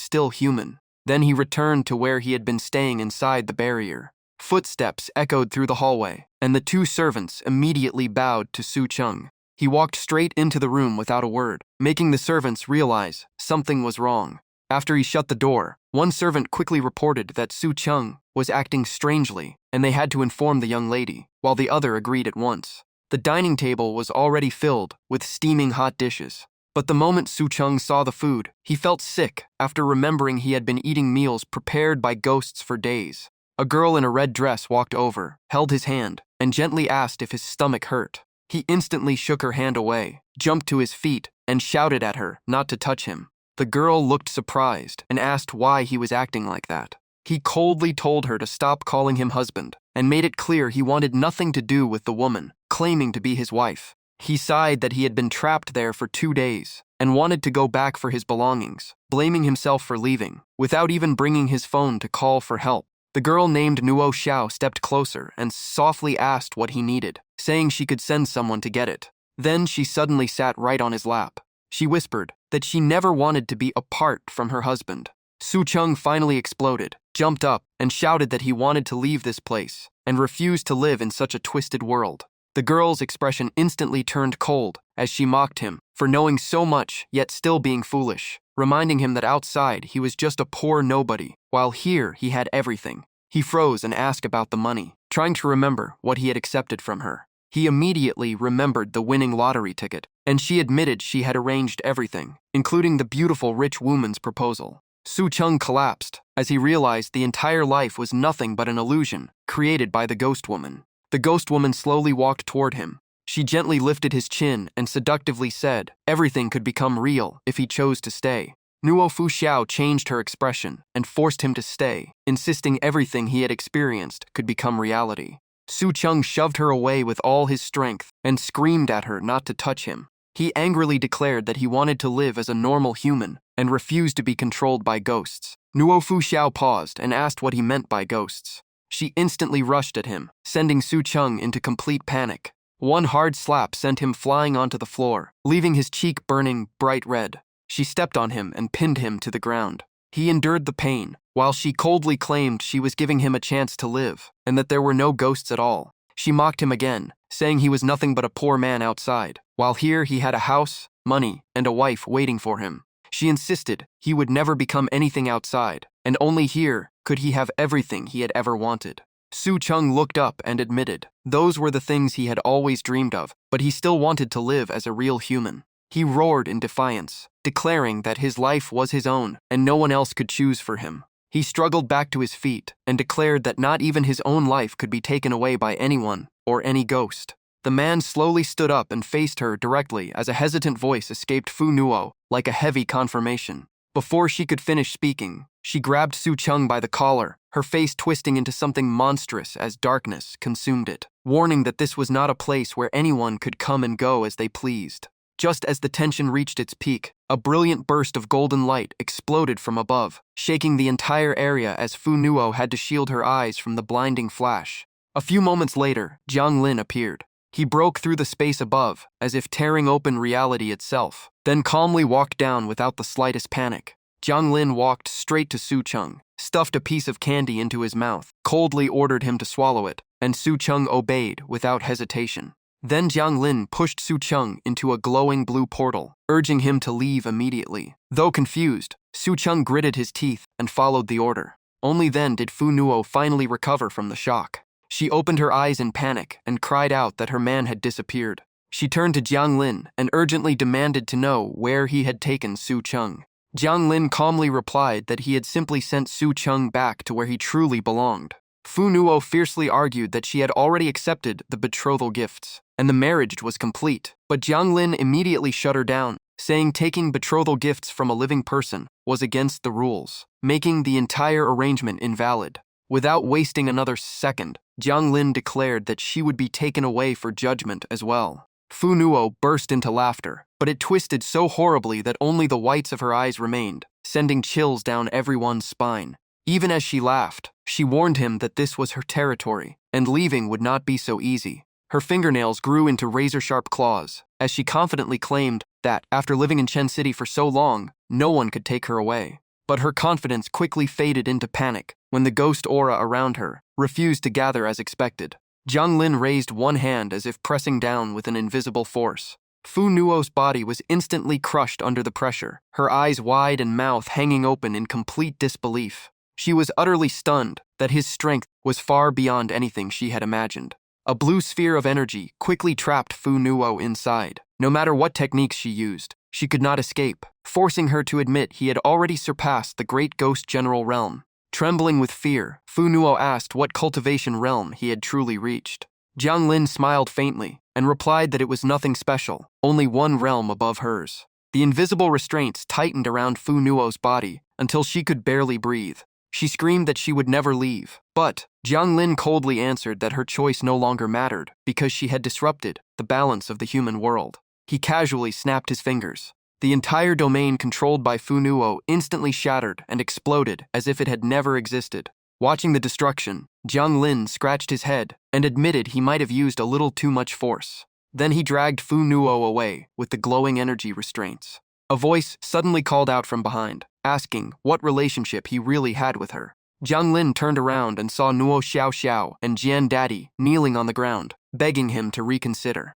still human. Then he returned to where he had been staying inside the barrier. Footsteps echoed through the hallway, and the two servants immediately bowed to Su Cheng. He walked straight into the room without a word, making the servants realize something was wrong. After he shut the door, one servant quickly reported that Su Cheng was acting strangely, and they had to inform the young lady, while the other agreed at once. The dining table was already filled with steaming hot dishes. But the moment Su Cheng saw the food, he felt sick after remembering he had been eating meals prepared by ghosts for days. A girl in a red dress walked over, held his hand, and gently asked if his stomach hurt. He instantly shook her hand away, jumped to his feet, and shouted at her not to touch him. The girl looked surprised and asked why he was acting like that. He coldly told her to stop calling him husband and made it clear he wanted nothing to do with the woman claiming to be his wife. He sighed that he had been trapped there for 2 days and wanted to go back for his belongings, blaming himself for leaving, without even bringing his phone to call for help. The girl named Nuo Xiao stepped closer and softly asked what he needed, saying she could send someone to get it. Then she suddenly sat right on his lap. She whispered that she never wanted to be apart from her husband. Su Cheng finally exploded, jumped up, and shouted that he wanted to leave this place and refused to live in such a twisted world. The girl's expression instantly turned cold as she mocked him for knowing so much yet still being foolish, reminding him that outside he was just a poor nobody, while here he had everything. He froze and asked about the money, trying to remember what he had accepted from her. He immediately remembered the winning lottery ticket, and she admitted she had arranged everything, including the beautiful rich woman's proposal. Su Cheng collapsed as he realized the entire life was nothing but an illusion created by the ghost woman. The ghost woman slowly walked toward him. She gently lifted his chin and seductively said everything could become real if he chose to stay. Nuo Fu Xiao changed her expression and forced him to stay, insisting everything he had experienced could become reality. Su Cheng shoved her away with all his strength and screamed at her not to touch him. He angrily declared that he wanted to live as a normal human and refused to be controlled by ghosts. Nuo Fu Xiao paused and asked what he meant by ghosts. She instantly rushed at him, sending Su Cheng into complete panic. One hard slap sent him flying onto the floor, leaving his cheek burning bright red. She stepped on him and pinned him to the ground. He endured the pain, while she coldly claimed she was giving him a chance to live, and that there were no ghosts at all. She mocked him again, saying he was nothing but a poor man outside, while here he had a house, money, and a wife waiting for him. She insisted he would never become anything outside, and only here could he have everything he had ever wanted. Su Cheng looked up and admitted those were the things he had always dreamed of, but he still wanted to live as a real human. He roared in defiance, declaring that his life was his own and no one else could choose for him. He struggled back to his feet and declared that not even his own life could be taken away by anyone or any ghost. The man slowly stood up and faced her directly as a hesitant voice escaped Fu Nuo like a heavy confirmation. Before she could finish speaking, she grabbed Su Cheng by the collar, her face twisting into something monstrous as darkness consumed it, warning that this was not a place where anyone could come and go as they pleased. Just as the tension reached its peak, a brilliant burst of golden light exploded from above, shaking the entire area as Fu Nuo had to shield her eyes from the blinding flash. A few moments later, Jiang Lin appeared. He broke through the space above, as if tearing open reality itself, then calmly walked down without the slightest panic. Jiang Lin walked straight to Su Cheng, stuffed a piece of candy into his mouth, coldly ordered him to swallow it, and Su Cheng obeyed without hesitation. Then Jiang Lin pushed Su Cheng into a glowing blue portal, urging him to leave immediately. Though confused, Su Cheng gritted his teeth and followed the order. Only then did Fu Nuo finally recover from the shock. She opened her eyes in panic and cried out that her man had disappeared. She turned to Jiang Lin and urgently demanded to know where he had taken Su Cheng. Jiang Lin calmly replied that he had simply sent Su Cheng back to where he truly belonged. Fu Nuo fiercely argued that she had already accepted the betrothal gifts, and the marriage was complete. But Jiang Lin immediately shut her down, saying taking betrothal gifts from a living person was against the rules, making the entire arrangement invalid. Without wasting another second, Jiang Lin declared that she would be taken away for judgment as well. Fu Nuo burst into laughter, but it twisted so horribly that only the whites of her eyes remained, sending chills down everyone's spine. Even as she laughed, she warned him that this was her territory, and leaving would not be so easy. Her fingernails grew into razor-sharp claws, as she confidently claimed that, after living in Chen City for so long, no one could take her away. But her confidence quickly faded into panic when the ghost aura around her refused to gather as expected. Jiang Lin raised one hand as if pressing down with an invisible force. Fu Nuo's body was instantly crushed under the pressure, her eyes wide and mouth hanging open in complete disbelief. She was utterly stunned that his strength was far beyond anything she had imagined. A blue sphere of energy quickly trapped Fu Nuo inside. No matter what techniques she used, she could not escape, forcing her to admit he had already surpassed the great ghost general realm. Trembling with fear, Fu Nuo asked what cultivation realm he had truly reached. Jiang Lin smiled faintly and replied that it was nothing special, only one realm above hers. The invisible restraints tightened around Fu Nuo's body until she could barely breathe. She screamed that she would never leave, but Jiang Lin coldly answered that her choice no longer mattered because she had disrupted the balance of the human world. He casually snapped his fingers. The entire domain controlled by Fu Nuo instantly shattered and exploded as if it had never existed. Watching the destruction, Jiang Lin scratched his head and admitted he might have used a little too much force. Then he dragged Fu Nuo away with the glowing energy restraints. A voice suddenly called out from behind, asking what relationship he really had with her. Jiang Lin turned around and saw Nuo Xiao Xiao and Jian Daddy kneeling on the ground, begging him to reconsider.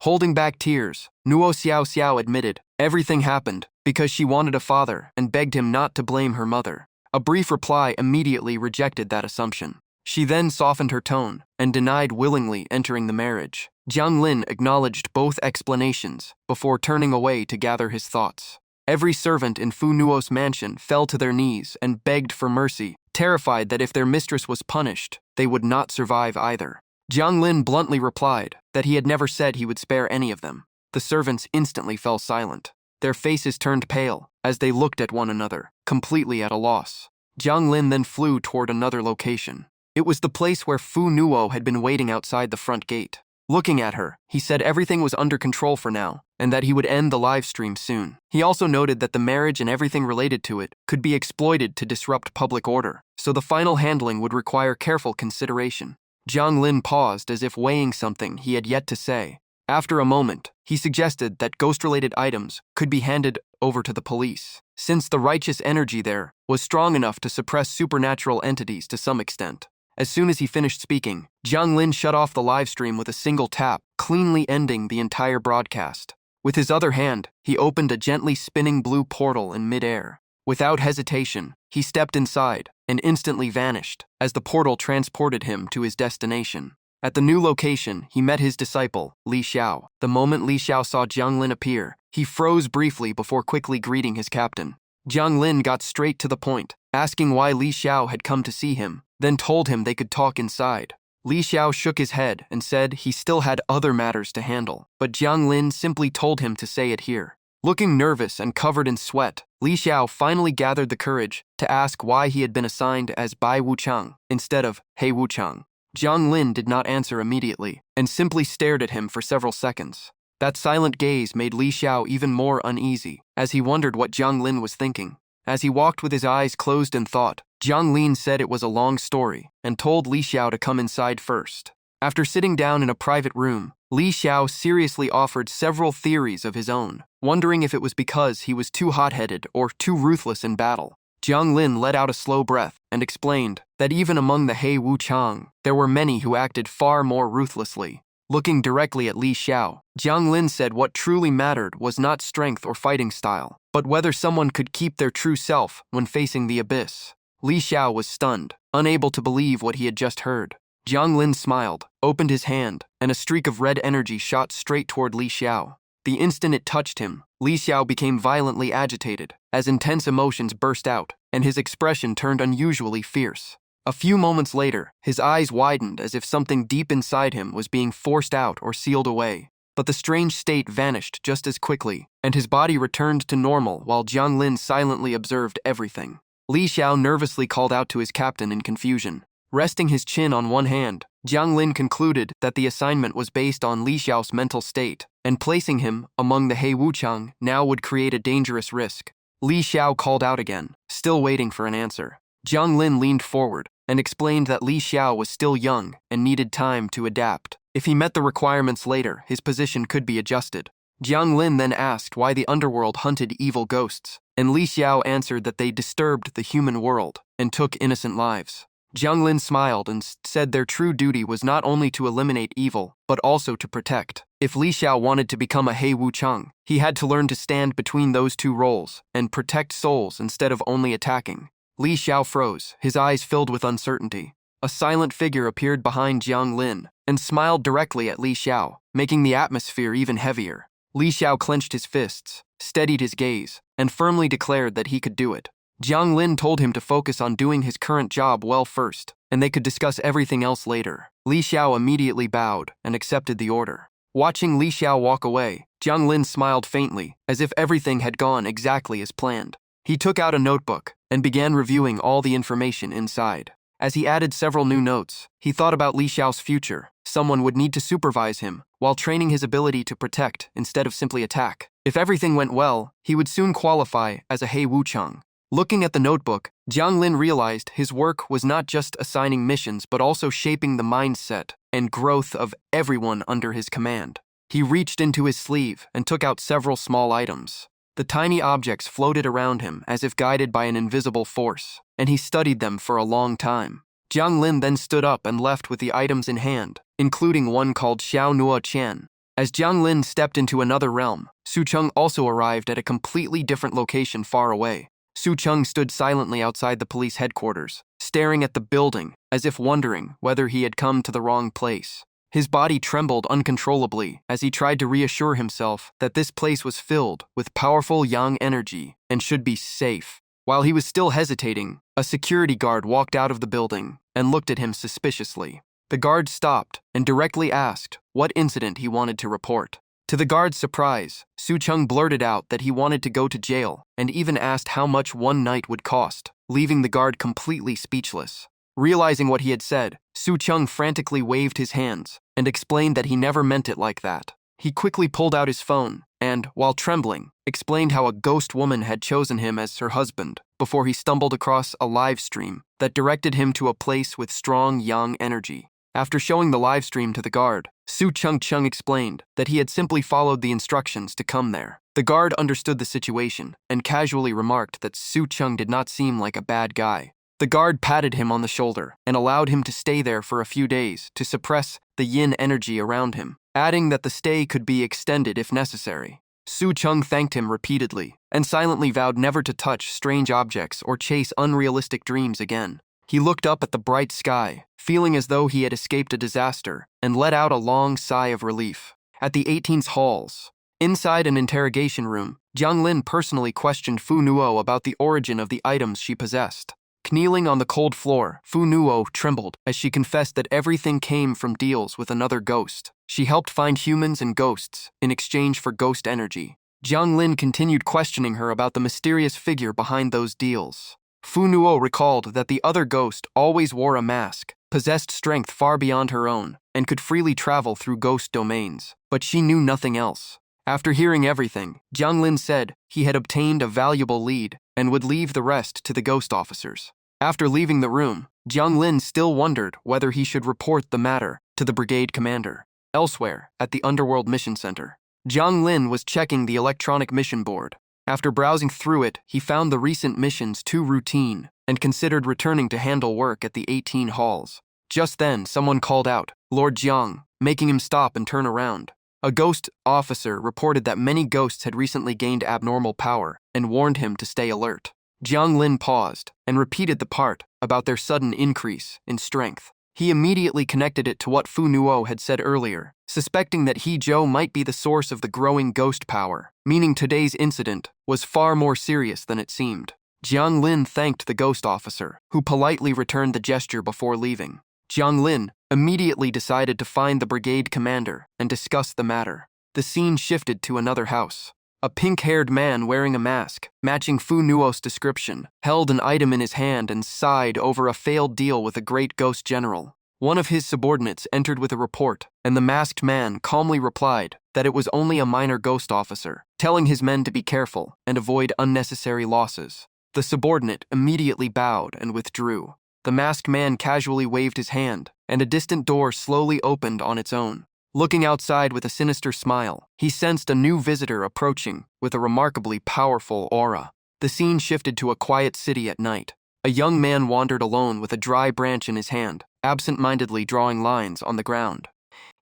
Holding back tears, Nuo Xiao Xiao admitted everything happened because she wanted a father and begged him not to blame her mother. A brief reply immediately rejected that assumption. She then softened her tone and denied willingly entering the marriage. Jiang Lin acknowledged both explanations before turning away to gather his thoughts. Every servant in Fu Nuo's mansion fell to their knees and begged for mercy, terrified that if their mistress was punished, they would not survive either. Jiang Lin bluntly replied that he had never said he would spare any of them. The servants instantly fell silent. Their faces turned pale as they looked at one another, completely at a loss. Jiang Lin then flew toward another location. It was the place where Fu Nuo had been waiting outside the front gate. Looking at her, he said everything was under control for now, and that he would end the live stream soon. He also noted that the marriage and everything related to it could be exploited to disrupt public order, so the final handling would require careful consideration. Jiang Lin paused as if weighing something he had yet to say. After a moment, he suggested that ghost-related items could be handed over to the police, since the righteous energy there was strong enough to suppress supernatural entities to some extent. As soon as he finished speaking, Jiang Lin shut off the live stream with a single tap, cleanly ending the entire broadcast. With his other hand, he opened a gently spinning blue portal in midair. Without hesitation, he stepped inside and instantly vanished as the portal transported him to his destination. At the new location, he met his disciple, Li Xiao. The moment Li Xiao saw Jiang Lin appear, he froze briefly before quickly greeting his captain. Jiang Lin got straight to the point, asking why Li Xiao had come to see him, then told him they could talk inside. Li Xiao shook his head and said he still had other matters to handle, but Jiang Lin simply told him to say it here. Looking nervous and covered in sweat, Li Xiao finally gathered the courage to ask why he had been assigned as Bai Wuchang instead of He Wuchang. Jiang Lin did not answer immediately and simply stared at him for several seconds. That silent gaze made Li Xiao even more uneasy, as he wondered what Jiang Lin was thinking. As he walked with his eyes closed in thought, Jiang Lin said it was a long story and told Li Xiao to come inside first. After sitting down in a private room, Li Xiao seriously offered several theories of his own, wondering if it was because he was too hot-headed or too ruthless in battle. Jiang Lin let out a slow breath and explained that even among the He Wuchang, there were many who acted far more ruthlessly. Looking directly at Li Xiao, Jiang Lin said what truly mattered was not strength or fighting style, but whether someone could keep their true self when facing the abyss. Li Xiao was stunned, unable to believe what he had just heard. Jiang Lin smiled, opened his hand, and a streak of red energy shot straight toward Li Xiao. The instant it touched him, Li Xiao became violently agitated, as intense emotions burst out, and his expression turned unusually fierce. A few moments later, his eyes widened as if something deep inside him was being forced out or sealed away. But the strange state vanished just as quickly, and his body returned to normal while Jiang Lin silently observed everything. Li Xiao nervously called out to his captain in confusion. Resting his chin on one hand, Jiang Lin concluded that the assignment was based on Li Xiao's mental state, and placing him among the He Wuchang now would create a dangerous risk. Li Xiao called out again, still waiting for an answer. Jiang Lin leaned forward and explained that Li Xiao was still young and needed time to adapt. If he met the requirements later, his position could be adjusted. Jiang Lin then asked why the underworld hunted evil ghosts, and Li Xiao answered that they disturbed the human world and took innocent lives. Jiang Lin smiled and said their true duty was not only to eliminate evil, but also to protect. If Li Xiao wanted to become a He Wuchang, he had to learn to stand between those two roles and protect souls instead of only attacking. Li Xiao froze, his eyes filled with uncertainty. A silent figure appeared behind Jiang Lin and smiled directly at Li Xiao, making the atmosphere even heavier. Li Xiao clenched his fists, steadied his gaze, and firmly declared that he could do it. Jiang Lin told him to focus on doing his current job well first, and they could discuss everything else later. Li Xiao immediately bowed and accepted the order. Watching Li Xiao walk away, Jiang Lin smiled faintly, as if everything had gone exactly as planned. He took out a notebook and began reviewing all the information inside. As he added several new notes, he thought about Li Xiao's future. Someone would need to supervise him while training his ability to protect instead of simply attack. If everything went well, he would soon qualify as a He Wuchang. Looking at the notebook, Jiang Lin realized his work was not just assigning missions but also shaping the mindset and growth of everyone under his command. He reached into his sleeve and took out several small items. The tiny objects floated around him as if guided by an invisible force, and he studied them for a long time. Jiang Lin then stood up and left with the items in hand, including one called Xiao Nua Qian. As Jiang Lin stepped into another realm, Su Cheng also arrived at a completely different location far away. Su Cheng stood silently outside the police headquarters, staring at the building as if wondering whether he had come to the wrong place. His body trembled uncontrollably as he tried to reassure himself that this place was filled with powerful yang energy and should be safe. While he was still hesitating, a security guard walked out of the building and looked at him suspiciously. The guard stopped and directly asked what incident he wanted to report. To the guard's surprise, Su Cheng blurted out that he wanted to go to jail and even asked how much one night would cost, leaving the guard completely speechless. Realizing what he had said, Su Cheng frantically waved his hands and explained that he never meant it like that. He quickly pulled out his phone and, while trembling, explained how a ghost woman had chosen him as her husband before he stumbled across a live stream that directed him to a place with strong yang energy. After showing the live stream to the guard, Su Cheng explained that he had simply followed the instructions to come there. The guard understood the situation and casually remarked that Su Cheng did not seem like a bad guy. The guard patted him on the shoulder and allowed him to stay there for a few days to suppress the yin energy around him, adding that the stay could be extended if necessary. Su Cheng thanked him repeatedly and silently vowed never to touch strange objects or chase unrealistic dreams again. He looked up at the bright sky, feeling as though he had escaped a disaster, and let out a long sigh of relief. At the 18's halls, inside an interrogation room, Jiang Lin personally questioned Fu Nuo about the origin of the items she possessed. Kneeling on the cold floor, Fu Nuo trembled as she confessed that everything came from deals with another ghost. She helped find humans and ghosts in exchange for ghost energy. Jiang Lin continued questioning her about the mysterious figure behind those deals. Fu Nuo recalled that the other ghost always wore a mask, possessed strength far beyond her own, and could freely travel through ghost domains, but she knew nothing else. After hearing everything, Jiang Lin said he had obtained a valuable lead and would leave the rest to the ghost officers. After leaving the room, Jiang Lin still wondered whether he should report the matter to the brigade commander. Elsewhere, at the Underworld mission center, Jiang Lin was checking the electronic mission board. After browsing through it, he found the recent missions too routine and considered returning to handle work at the 18 halls. Just then, someone called out, "Lord Jiang," making him stop and turn around. A ghost officer reported that many ghosts had recently gained abnormal power and warned him to stay alert. Jiang Lin paused and repeated the part about their sudden increase in strength. He immediately connected it to what Fu Nuo had said earlier, suspecting that He Zhou might be the source of the growing ghost power, meaning today's incident was far more serious than it seemed. Jiang Lin thanked the ghost officer, who politely returned the gesture before leaving. Jiang Lin immediately decided to find the brigade commander and discuss the matter. The scene shifted to another house. A pink-haired man wearing a mask, matching Fu Nuo's description, held an item in his hand and sighed over a failed deal with a great ghost general. One of his subordinates entered with a report, and the masked man calmly replied that it was only a minor ghost officer, telling his men to be careful and avoid unnecessary losses. The subordinate immediately bowed and withdrew. The masked man casually waved his hand, and a distant door slowly opened on its own. Looking outside with a sinister smile, he sensed a new visitor approaching with a remarkably powerful aura. The scene shifted to a quiet city at night. A young man wandered alone with a dry branch in his hand, absent-mindedly drawing lines on the ground.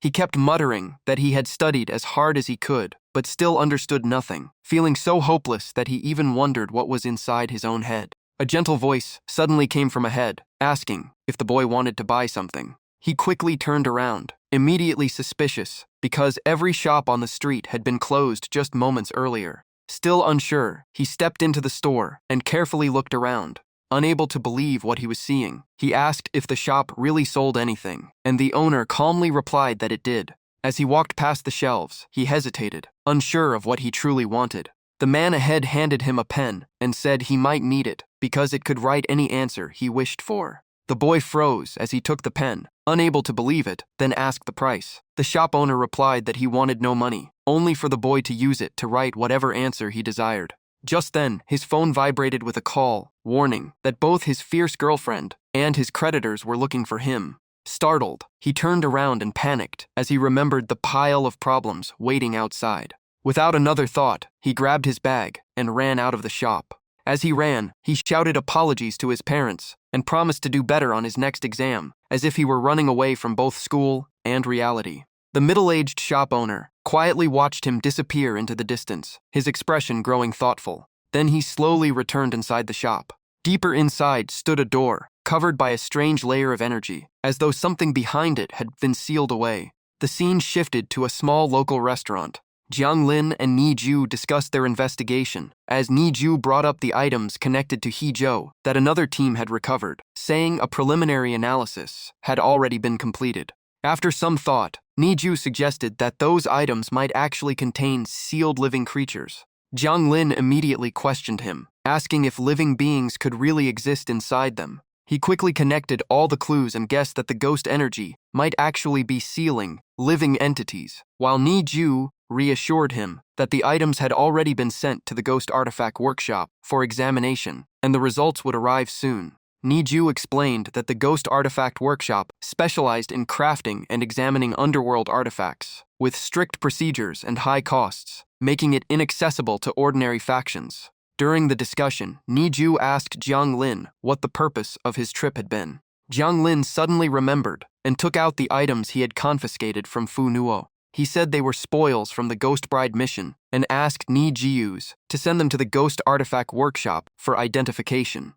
He kept muttering that he had studied as hard as he could, but still understood nothing, feeling so hopeless that he even wondered what was inside his own head. A gentle voice suddenly came from ahead, asking if the boy wanted to buy something. He quickly turned around, immediately suspicious, because every shop on the street had been closed just moments earlier. Still unsure, he stepped into the store and carefully looked around. Unable to believe what he was seeing, he asked if the shop really sold anything, and the owner calmly replied that it did. As he walked past the shelves, he hesitated, unsure of what he truly wanted. The man ahead handed him a pen and said he might need it because it could write any answer he wished for. The boy froze as he took the pen, unable to believe it, then asked the price. The shop owner replied that he wanted no money, only for the boy to use it to write whatever answer he desired. Just then, his phone vibrated with a call, warning that both his fierce girlfriend and his creditors were looking for him. Startled, he turned around and panicked as he remembered the pile of problems waiting outside. Without another thought, he grabbed his bag and ran out of the shop. As he ran, he shouted apologies to his parents and promised to do better on his next exam, as if he were running away from both school and reality. The middle-aged shop owner quietly watched him disappear into the distance, his expression growing thoughtful. Then he slowly returned inside the shop. Deeper inside stood a door, covered by a strange layer of energy, as though something behind it had been sealed away. The scene shifted to a small local restaurant. Jiang Lin and Ni Ju discussed their investigation, as Ni Ju brought up the items connected to He Zhou that another team had recovered, saying a preliminary analysis had already been completed. After some thought, Ni Ju suggested that those items might actually contain sealed living creatures. Jiang Lin immediately questioned him, asking if living beings could really exist inside them. He quickly connected all the clues and guessed that the ghost energy might actually be sealing living entities, while Ni Ju reassured him that the items had already been sent to the Ghost Artifact Workshop for examination, and the results would arrive soon. Ni Ju explained that the Ghost Artifact Workshop specialized in crafting and examining underworld artifacts, with strict procedures and high costs, making it inaccessible to ordinary factions. During the discussion, Ni Ju asked Jiang Lin what the purpose of his trip had been. Jiang Lin suddenly remembered and took out the items he had confiscated from Fu Nuo. He said they were spoils from the Ghost Bride mission and asked Ni Jiu's to send them to the Ghost Artifact Workshop for identification.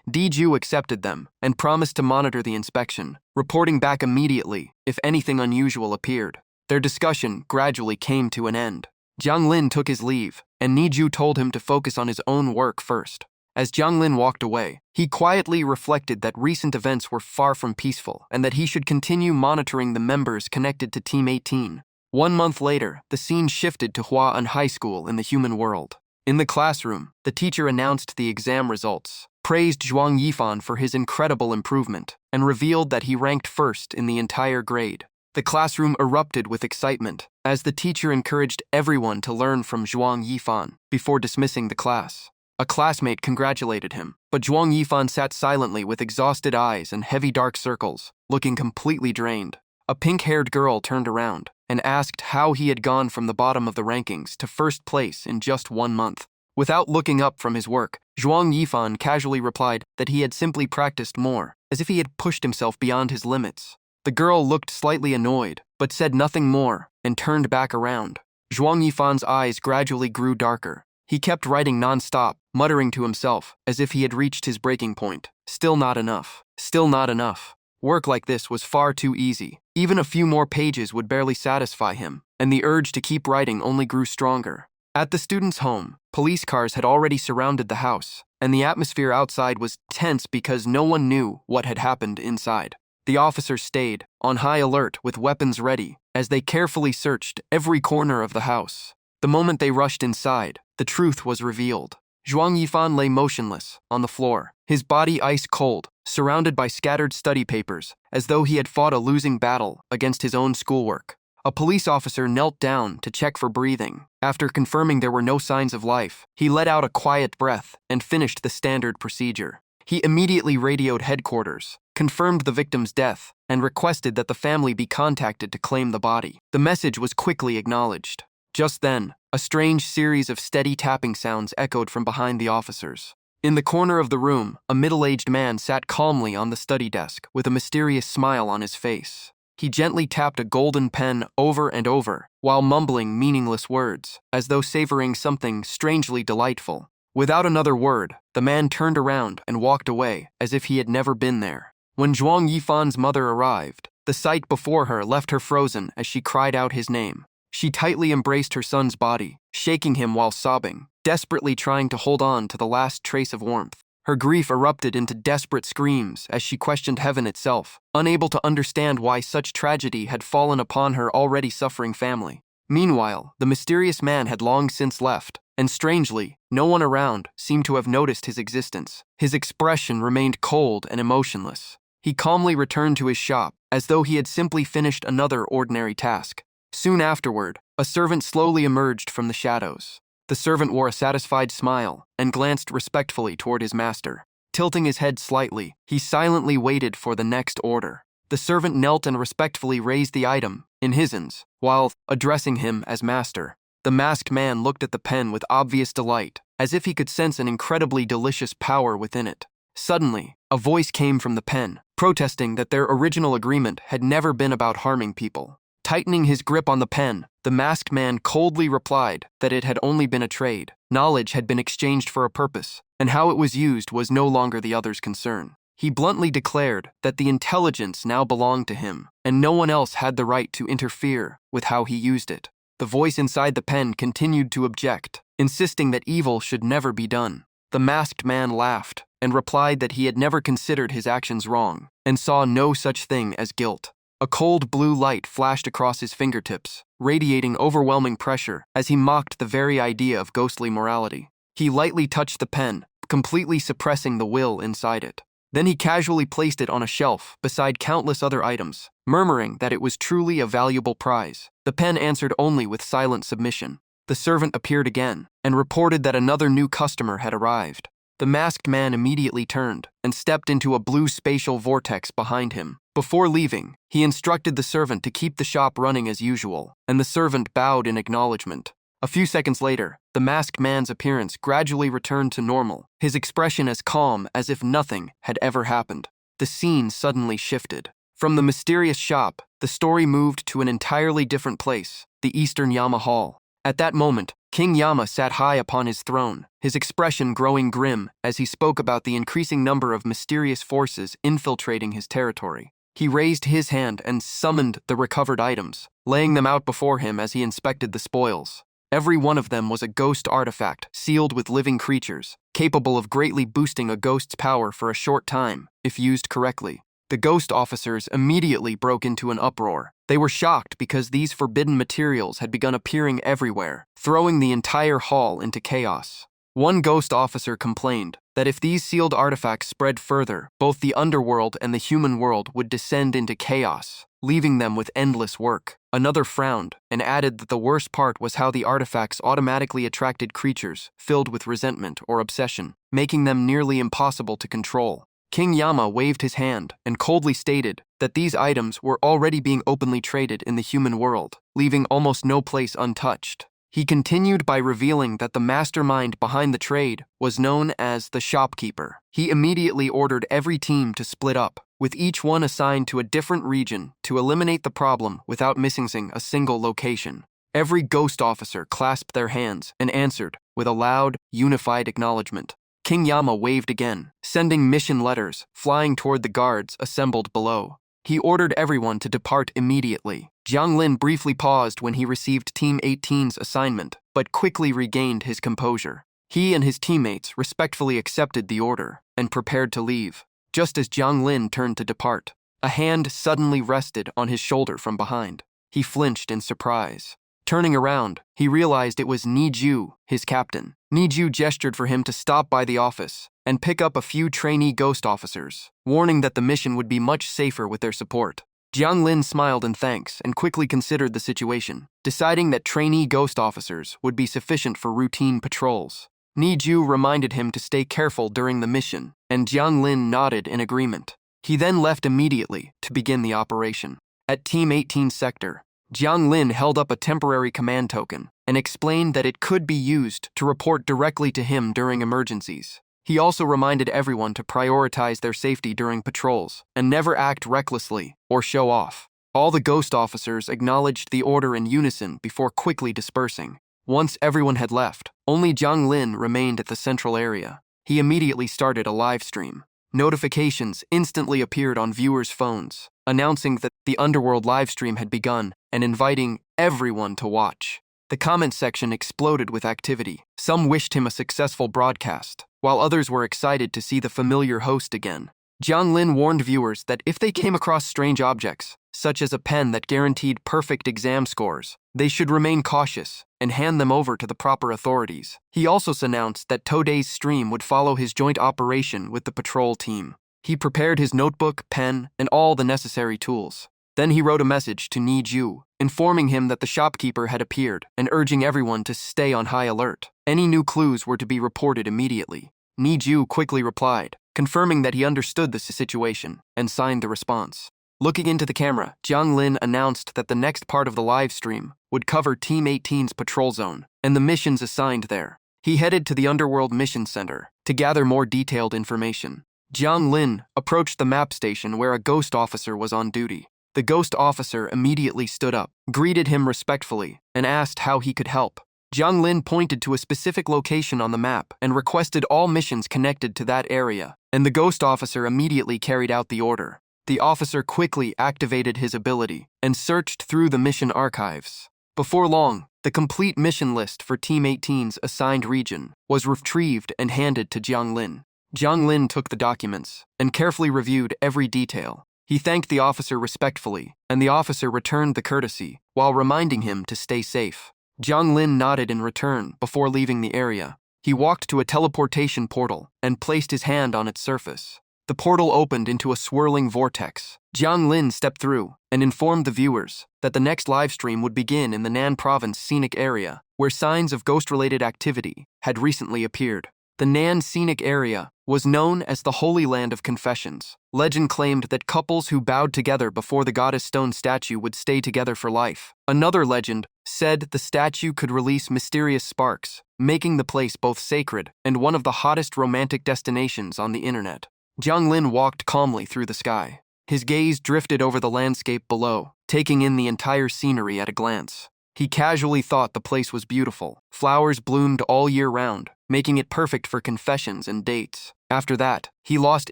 Di Ju accepted them and promised to monitor the inspection, reporting back immediately if anything unusual appeared. Their discussion gradually came to an end. Jiang Lin took his leave, and Ni Ju told him to focus on his own work first. As Jiang Lin walked away, he quietly reflected that recent events were far from peaceful and that he should continue monitoring the members connected to Team 18. 1 month later, the scene shifted to Hua An High School in the human world. In the classroom, the teacher announced the exam results, praised Zhuang Yifan for his incredible improvement, and revealed that he ranked first in the entire grade. The classroom erupted with excitement as the teacher encouraged everyone to learn from Zhuang Yifan before dismissing the class. A classmate congratulated him, but Zhuang Yifan sat silently with exhausted eyes and heavy dark circles, looking completely drained. A pink-haired girl turned around and asked how he had gone from the bottom of the rankings to first place in just 1 month. Without looking up from his work, Zhuang Yifan casually replied that he had simply practiced more, as if he had pushed himself beyond his limits. The girl looked slightly annoyed, but said nothing more and turned back around. Zhuang Yifan's eyes gradually grew darker. He kept writing non-stop, muttering to himself as if he had reached his breaking point. Still not enough. Still not enough. Work like this was far too easy. Even a few more pages would barely satisfy him, and the urge to keep writing only grew stronger. At the student's home, police cars had already surrounded the house, and the atmosphere outside was tense because no one knew what had happened inside. The officers stayed, on high alert with weapons ready, as they carefully searched every corner of the house. The moment they rushed inside, the truth was revealed. Zhuang Yifan lay motionless, on the floor, his body ice cold, surrounded by scattered study papers, as though he had fought a losing battle against his own schoolwork. A police officer knelt down to check for breathing. After confirming there were no signs of life, he let out a quiet breath and finished the standard procedure. He immediately radioed headquarters, confirmed the victim's death, and requested that the family be contacted to claim the body. The message was quickly acknowledged. Just then, a strange series of steady tapping sounds echoed from behind the officers. In the corner of the room, a middle-aged man sat calmly on the study desk with a mysterious smile on his face. He gently tapped a golden pen over and over, while mumbling meaningless words, as though savoring something strangely delightful. Without another word, the man turned around and walked away as if he had never been there. When Zhuang Yifan's mother arrived, the sight before her left her frozen as she cried out his name. She tightly embraced her son's body, shaking him while sobbing, desperately trying to hold on to the last trace of warmth. Her grief erupted into desperate screams as she questioned heaven itself, unable to understand why such tragedy had fallen upon her already suffering family. Meanwhile, the mysterious man had long since left, and strangely, no one around seemed to have noticed his existence. His expression remained cold and emotionless. He calmly returned to his shop, as though he had simply finished another ordinary task. Soon afterward, a servant slowly emerged from the shadows. The servant wore a satisfied smile and glanced respectfully toward his master. Tilting his head slightly, he silently waited for the next order. The servant knelt and respectfully raised the item in his hands, while addressing him as master. The masked man looked at the pen with obvious delight, as if he could sense an incredibly delicious power within it. Suddenly, a voice came from the pen, protesting that their original agreement had never been about harming people. Tightening his grip on the pen, the masked man coldly replied that it had only been a trade. Knowledge had been exchanged for a purpose, and how it was used was no longer the other's concern. He bluntly declared that the intelligence now belonged to him, and no one else had the right to interfere with how he used it. The voice inside the pen continued to object, insisting that evil should never be done. The masked man laughed and replied that he had never considered his actions wrong and saw no such thing as guilt. A cold blue light flashed across his fingertips, radiating overwhelming pressure as he mocked the very idea of ghostly morality. He lightly touched the pen, completely suppressing the will inside it. Then he casually placed it on a shelf beside countless other items, murmuring that it was truly a valuable prize. The pen answered only with silent submission. The servant appeared again and reported that another new customer had arrived. The masked man immediately turned and stepped into a blue spatial vortex behind him. Before leaving, he instructed the servant to keep the shop running as usual, and the servant bowed in acknowledgement. A few seconds later, the masked man's appearance gradually returned to normal, his expression as calm as if nothing had ever happened. The scene suddenly shifted. From the mysterious shop, the story moved to an entirely different place, the Eastern Yama Hall. At that moment, King Yama sat high upon his throne, his expression growing grim as he spoke about the increasing number of mysterious forces infiltrating his territory. He raised his hand and summoned the recovered items, laying them out before him as he inspected the spoils. Every one of them was a ghost artifact sealed with living creatures, capable of greatly boosting a ghost's power for a short time, if used correctly. The ghost officers immediately broke into an uproar. They were shocked because these forbidden materials had begun appearing everywhere, throwing the entire hall into chaos. One ghost officer complained that if these sealed artifacts spread further, both the underworld and the human world would descend into chaos, leaving them with endless work. Another frowned and added that the worst part was how the artifacts automatically attracted creatures filled with resentment or obsession, making them nearly impossible to control. King Yama waved his hand and coldly stated that these items were already being openly traded in the human world, leaving almost no place untouched. He continued by revealing that the mastermind behind the trade was known as the shopkeeper. He immediately ordered every team to split up, with each one assigned to a different region to eliminate the problem without missing a single location. Every ghost officer clasped their hands and answered with a loud, unified acknowledgement. King Yama waved again, sending mission letters flying toward the guards assembled below. He ordered everyone to depart immediately. Jiang Lin briefly paused when he received Team 18's assignment, but quickly regained his composure. He and his teammates respectfully accepted the order and prepared to leave. Just as Jiang Lin turned to depart, a hand suddenly rested on his shoulder from behind. He flinched in surprise. Turning around, he realized it was Niju, his captain. Niju gestured for him to stop by the office and pick up a few trainee ghost officers, warning that the mission would be much safer with their support. Jiang Lin smiled in thanks and quickly considered the situation, deciding that trainee ghost officers would be sufficient for routine patrols. Niju reminded him to stay careful during the mission, and Jiang Lin nodded in agreement. He then left immediately to begin the operation. At Team 18 sector, Jiang Lin held up a temporary command token and explained that it could be used to report directly to him during emergencies. He also reminded everyone to prioritize their safety during patrols and never act recklessly or show off. All the ghost officers acknowledged the order in unison before quickly dispersing. Once everyone had left, only Jiang Lin remained at the central area. He immediately started a live stream. Notifications instantly appeared on viewers' phones, announcing that the Underworld livestream had begun and inviting everyone to watch. The comment section exploded with activity. Some wished him a successful broadcast, while others were excited to see the familiar host again. Jiang Lin warned viewers that if they came across strange objects, such as a pen that guaranteed perfect exam scores, they should remain cautious and hand them over to the proper authorities. He also announced that Today's stream would follow his joint operation with the patrol team. He prepared his notebook, pen, and all the necessary tools. Then he wrote a message to Niju, informing him that the shopkeeper had appeared and urging everyone to stay on high alert. Any new clues were to be reported immediately. Niju quickly replied, confirming that he understood the situation and signed the response. Looking into the camera, Jiang Lin announced that the next part of the live stream would cover Team 18's patrol zone and the missions assigned there. He headed to the Underworld Mission Center to gather more detailed information. Jiang Lin approached the map station where a ghost officer was on duty. The ghost officer immediately stood up, greeted him respectfully, and asked how he could help. Jiang Lin pointed to a specific location on the map and requested all missions connected to that area, and the ghost officer immediately carried out the order. The officer quickly activated his ability and searched through the mission archives. Before long, the complete mission list for Team 18's assigned region was retrieved and handed to Jiang Lin. Jiang Lin took the documents and carefully reviewed every detail. He thanked the officer respectfully, and the officer returned the courtesy while reminding him to stay safe. Jiang Lin nodded in return before leaving the area. He walked to a teleportation portal and placed his hand on its surface. The portal opened into a swirling vortex. Jiang Lin stepped through and informed the viewers that the next livestream would begin in the Nan Province scenic area, where signs of ghost-related activity had recently appeared. The Nan scenic area was known as the Holy Land of Confessions. Legend claimed that couples who bowed together before the goddess stone statue would stay together for life. Another legend said the statue could release mysterious sparks, making the place both sacred and one of the hottest romantic destinations on the internet. Jiang Lin walked calmly through the sky. His gaze drifted over the landscape below, taking in the entire scenery at a glance. He casually thought the place was beautiful. Flowers bloomed all year round, making it perfect for confessions and dates. After that, he lost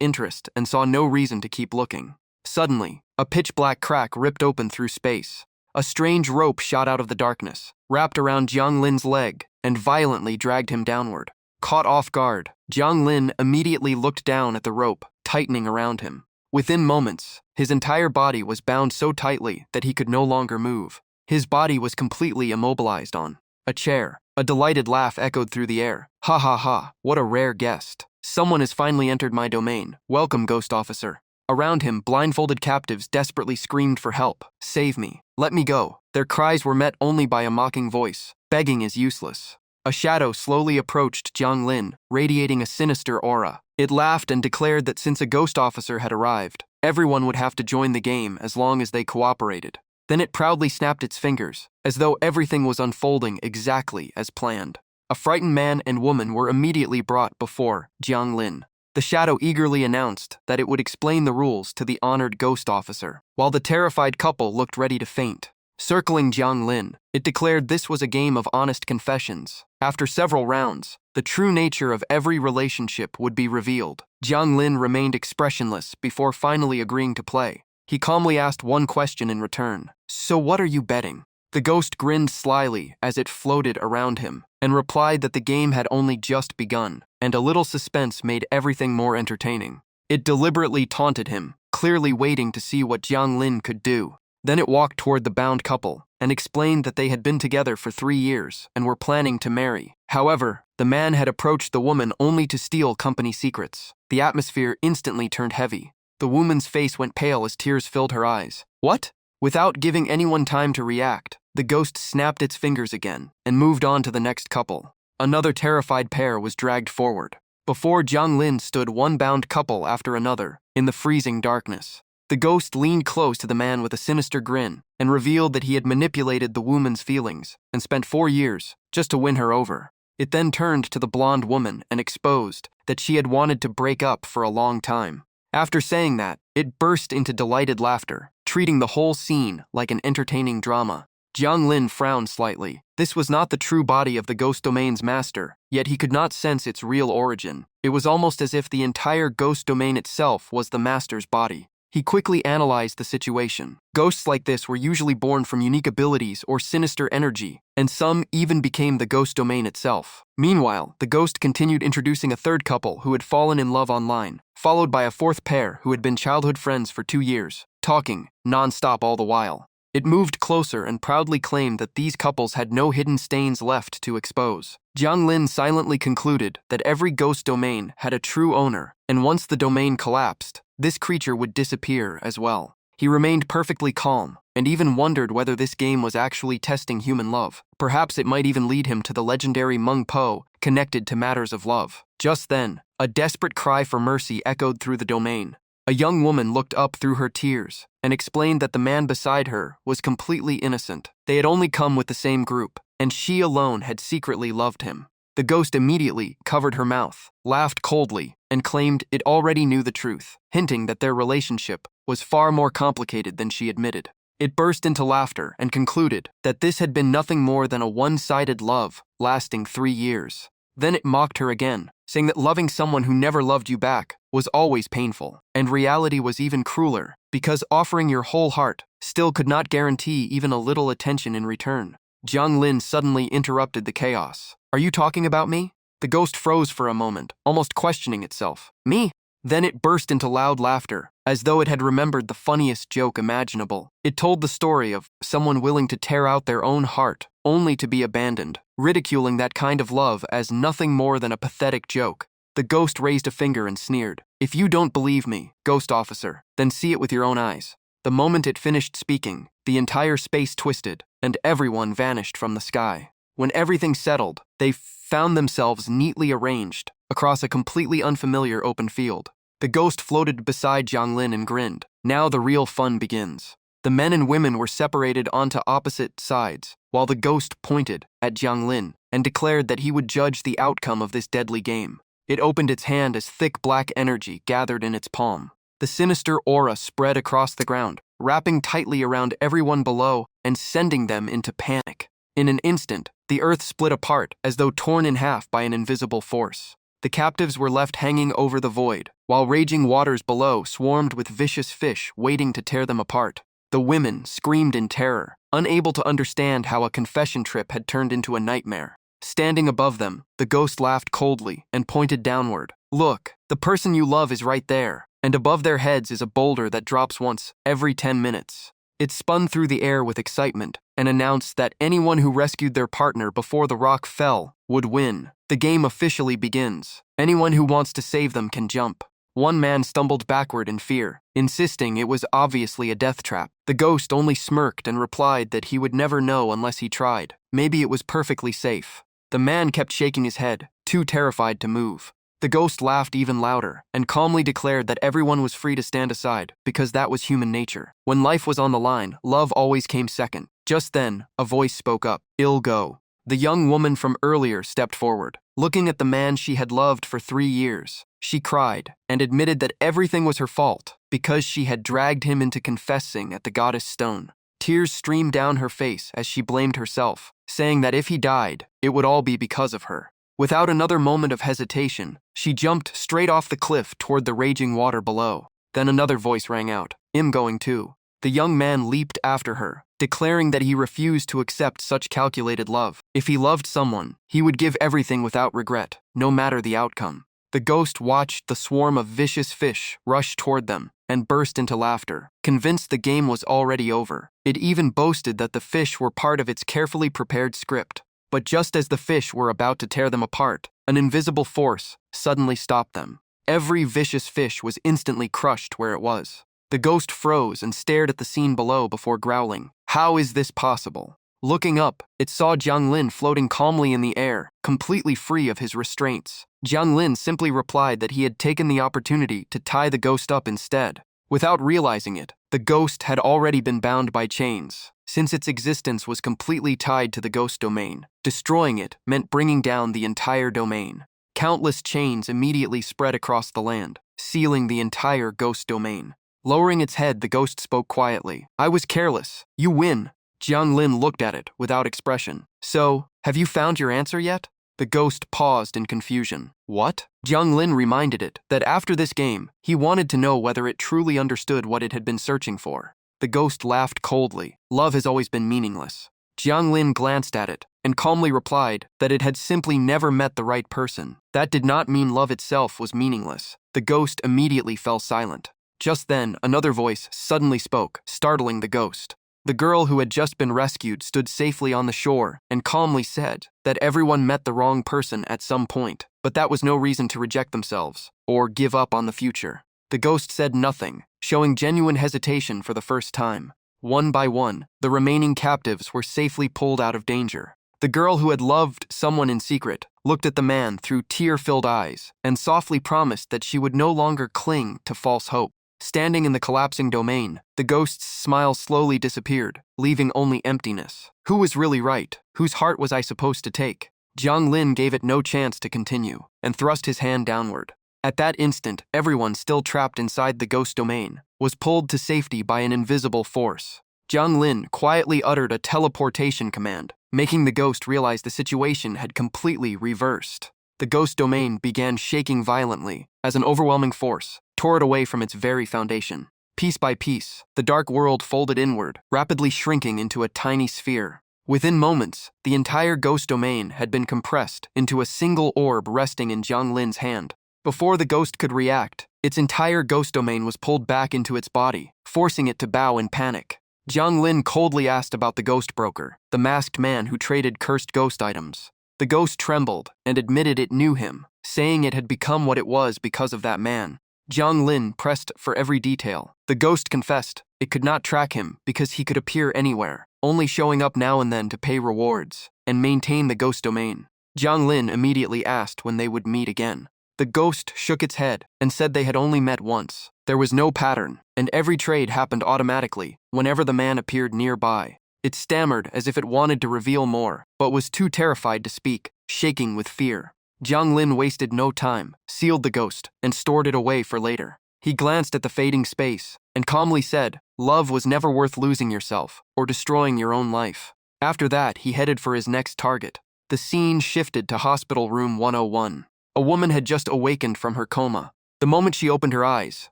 interest and saw no reason to keep looking. Suddenly, a pitch-black crack ripped open through space. A strange rope shot out of the darkness, wrapped around Jiang Lin's leg, and violently dragged him downward. Caught off guard, Jiang Lin immediately looked down at the rope, tightening around him. Within moments, his entire body was bound so tightly that he could no longer move. His body was completely immobilized on a chair. A delighted laugh echoed through the air. Ha ha ha, what a rare guest. Someone has finally entered my domain. Welcome, ghost officer. Around him, blindfolded captives desperately screamed for help. Save me. Let me go. Their cries were met only by a mocking voice. Begging is useless. A shadow slowly approached Jiang Lin, radiating a sinister aura. It laughed and declared that since a ghost officer had arrived, everyone would have to join the game as long as they cooperated. Then it proudly snapped its fingers, as though everything was unfolding exactly as planned. A frightened man and woman were immediately brought before Jiang Lin. The shadow eagerly announced that it would explain the rules to the honored ghost officer, while the terrified couple looked ready to faint. Circling Jiang Lin, it declared this was a game of honest confessions. After several rounds, the true nature of every relationship would be revealed. Jiang Lin remained expressionless before finally agreeing to play. He calmly asked one question in return. So what are you betting? The ghost grinned slyly as it floated around him, and replied that the game had only just begun, and a little suspense made everything more entertaining. It deliberately taunted him, clearly waiting to see what Jiang Lin could do. Then it walked toward the bound couple and explained that they had been together for 3 years and were planning to marry. However, the man had approached the woman only to steal company secrets. The atmosphere instantly turned heavy. The woman's face went pale as tears filled her eyes. What? Without giving anyone time to react, the ghost snapped its fingers again and moved on to the next couple. Another terrified pair was dragged forward. Before Jiang Lin stood one bound couple after another in the freezing darkness. The ghost leaned close to the man with a sinister grin and revealed that he had manipulated the woman's feelings and spent 4 years just to win her over. It then turned to the blonde woman and exposed that she had wanted to break up for a long time. After saying that, it burst into delighted laughter, treating the whole scene like an entertaining drama. Jiang Lin frowned slightly. This was not the true body of the ghost domain's master, yet he could not sense its real origin. It was almost as if the entire ghost domain itself was the master's body. He quickly analyzed the situation. Ghosts like this were usually born from unique abilities or sinister energy, and some even became the ghost domain itself. Meanwhile, the ghost continued introducing a third couple who had fallen in love online, followed by a fourth pair who had been childhood friends for 2 years, talking non-stop all the while. It moved closer and proudly claimed that these couples had no hidden stains left to expose. Jiang Lin silently concluded that every ghost domain had a true owner, and once the domain collapsed, this creature would disappear as well. He remained perfectly calm, and even wondered whether this game was actually testing human love. Perhaps it might even lead him to the legendary Mung Po, connected to matters of love. Just then, a desperate cry for mercy echoed through the domain. A young woman looked up through her tears and explained that the man beside her was completely innocent. They had only come with the same group, and she alone had secretly loved him. The ghost immediately covered her mouth, laughed coldly, and claimed it already knew the truth, hinting that their relationship was far more complicated than she admitted. It burst into laughter and concluded that this had been nothing more than a one-sided love lasting 3 years. Then it mocked her again, saying that loving someone who never loved you back was always painful, and reality was even crueler, because offering your whole heart still could not guarantee even a little attention in return. Jiang Lin suddenly interrupted the chaos. "Are you talking about me?" The ghost froze for a moment, almost questioning itself. "Me?" Then it burst into loud laughter, as though it had remembered the funniest joke imaginable. It told the story of someone willing to tear out their own heart only to be abandoned, ridiculing that kind of love as nothing more than a pathetic joke. The ghost raised a finger and sneered. "If you don't believe me, ghost officer, then see it with your own eyes." The moment it finished speaking, the entire space twisted, and everyone vanished from the sky. When everything settled, they found themselves neatly arranged across a completely unfamiliar open field. The ghost floated beside Jiang Lin and grinned. Now the real fun begins. The men and women were separated onto opposite sides, while the ghost pointed at Jiang Lin and declared that he would judge the outcome of this deadly game. It opened its hand as thick black energy gathered in its palm. The sinister aura spread across the ground, wrapping tightly around everyone below and sending them into panic. In an instant, the earth split apart as though torn in half by an invisible force. The captives were left hanging over the void, while raging waters below swarmed with vicious fish waiting to tear them apart. The women screamed in terror, unable to understand how a confession trip had turned into a nightmare. Standing above them, the ghost laughed coldly and pointed downward. "Look, the person you love is right there, and above their heads is a boulder that drops once every 10 minutes. It spun through the air with excitement and announced that anyone who rescued their partner before the rock fell would win. The game officially begins. Anyone who wants to save them can jump." One man stumbled backward in fear, insisting it was obviously a death trap. The ghost only smirked and replied that he would never know unless he tried. Maybe it was perfectly safe. The man kept shaking his head, too terrified to move. The ghost laughed even louder and calmly declared that everyone was free to stand aside because that was human nature. When life was on the line, love always came second. Just then, a voice spoke up. "Ill go." The young woman from earlier stepped forward. Looking at the man she had loved for 3 years, she cried and admitted that everything was her fault because she had dragged him into confessing at the goddess stone. Tears streamed down her face as she blamed herself, saying that if he died, it would all be because of her. Without another moment of hesitation, she jumped straight off the cliff toward the raging water below. Then another voice rang out, "I'm going too." The young man leaped after her, declaring that he refused to accept such calculated love. If he loved someone, he would give everything without regret, no matter the outcome. The ghost watched the swarm of vicious fish rush toward them and burst into laughter, convinced the game was already over. It even boasted that the fish were part of its carefully prepared script. But just as the fish were about to tear them apart, an invisible force suddenly stopped them. Every vicious fish was instantly crushed where it was. The ghost froze and stared at the scene below before growling, "How is this possible?" Looking up, it saw Jiang Lin floating calmly in the air, completely free of his restraints. Jiang Lin simply replied that he had taken the opportunity to tie the ghost up instead. Without realizing it, the ghost had already been bound by chains, since its existence was completely tied to the ghost domain. Destroying it meant bringing down the entire domain. Countless chains immediately spread across the land, sealing the entire ghost domain. Lowering its head, the ghost spoke quietly. "I was careless. You win." Jiang Lin looked at it without expression. "So, have you found your answer yet?" The ghost paused in confusion. "What?" Jiang Lin reminded it that after this game, he wanted to know whether it truly understood what it had been searching for. The ghost laughed coldly. "Love has always been meaningless." Jiang Lin glanced at it and calmly replied that it had simply never met the right person. That did not mean love itself was meaningless. The ghost immediately fell silent. Just then, another voice suddenly spoke, startling the ghost. The girl who had just been rescued stood safely on the shore and calmly said that everyone met the wrong person at some point, but that was no reason to reject themselves or give up on the future. The ghost said nothing, showing genuine hesitation for the first time. One by one, the remaining captives were safely pulled out of danger. The girl who had loved someone in secret looked at the man through tear-filled eyes and softly promised that she would no longer cling to false hope. Standing in the collapsing domain, the ghost's smile slowly disappeared, leaving only emptiness. Who was really right? Whose heart was I supposed to take? Jiang Lin gave it no chance to continue and thrust his hand downward. At that instant, everyone still trapped inside the ghost domain was pulled to safety by an invisible force. Jiang Lin quietly uttered a teleportation command, making the ghost realize the situation had completely reversed. The ghost domain began shaking violently as an overwhelming force tore it away from its very foundation. Piece by piece, the dark world folded inward, rapidly shrinking into a tiny sphere. Within moments, the entire ghost domain had been compressed into a single orb resting in Jiang Lin's hand. Before the ghost could react, its entire ghost domain was pulled back into its body, forcing it to bow in panic. Jiang Lin coldly asked about the ghost broker, the masked man who traded cursed ghost items. The ghost trembled and admitted it knew him, saying it had become what it was because of that man. Jiang Lin pressed for every detail. The ghost confessed it could not track him because he could appear anywhere, only showing up now and then to pay rewards and maintain the ghost domain. Jiang Lin immediately asked when they would meet again. The ghost shook its head and said they had only met once. There was no pattern, and every trade happened automatically whenever the man appeared nearby. It stammered as if it wanted to reveal more, but was too terrified to speak, shaking with fear. Jiang Lin wasted no time, sealed the ghost, and stored it away for later. He glanced at the fading space and calmly said, "Love was never worth losing yourself or destroying your own life." After that, he headed for his next target. The scene shifted to Hospital Room 101. A woman had just awakened from her coma. The moment she opened her eyes,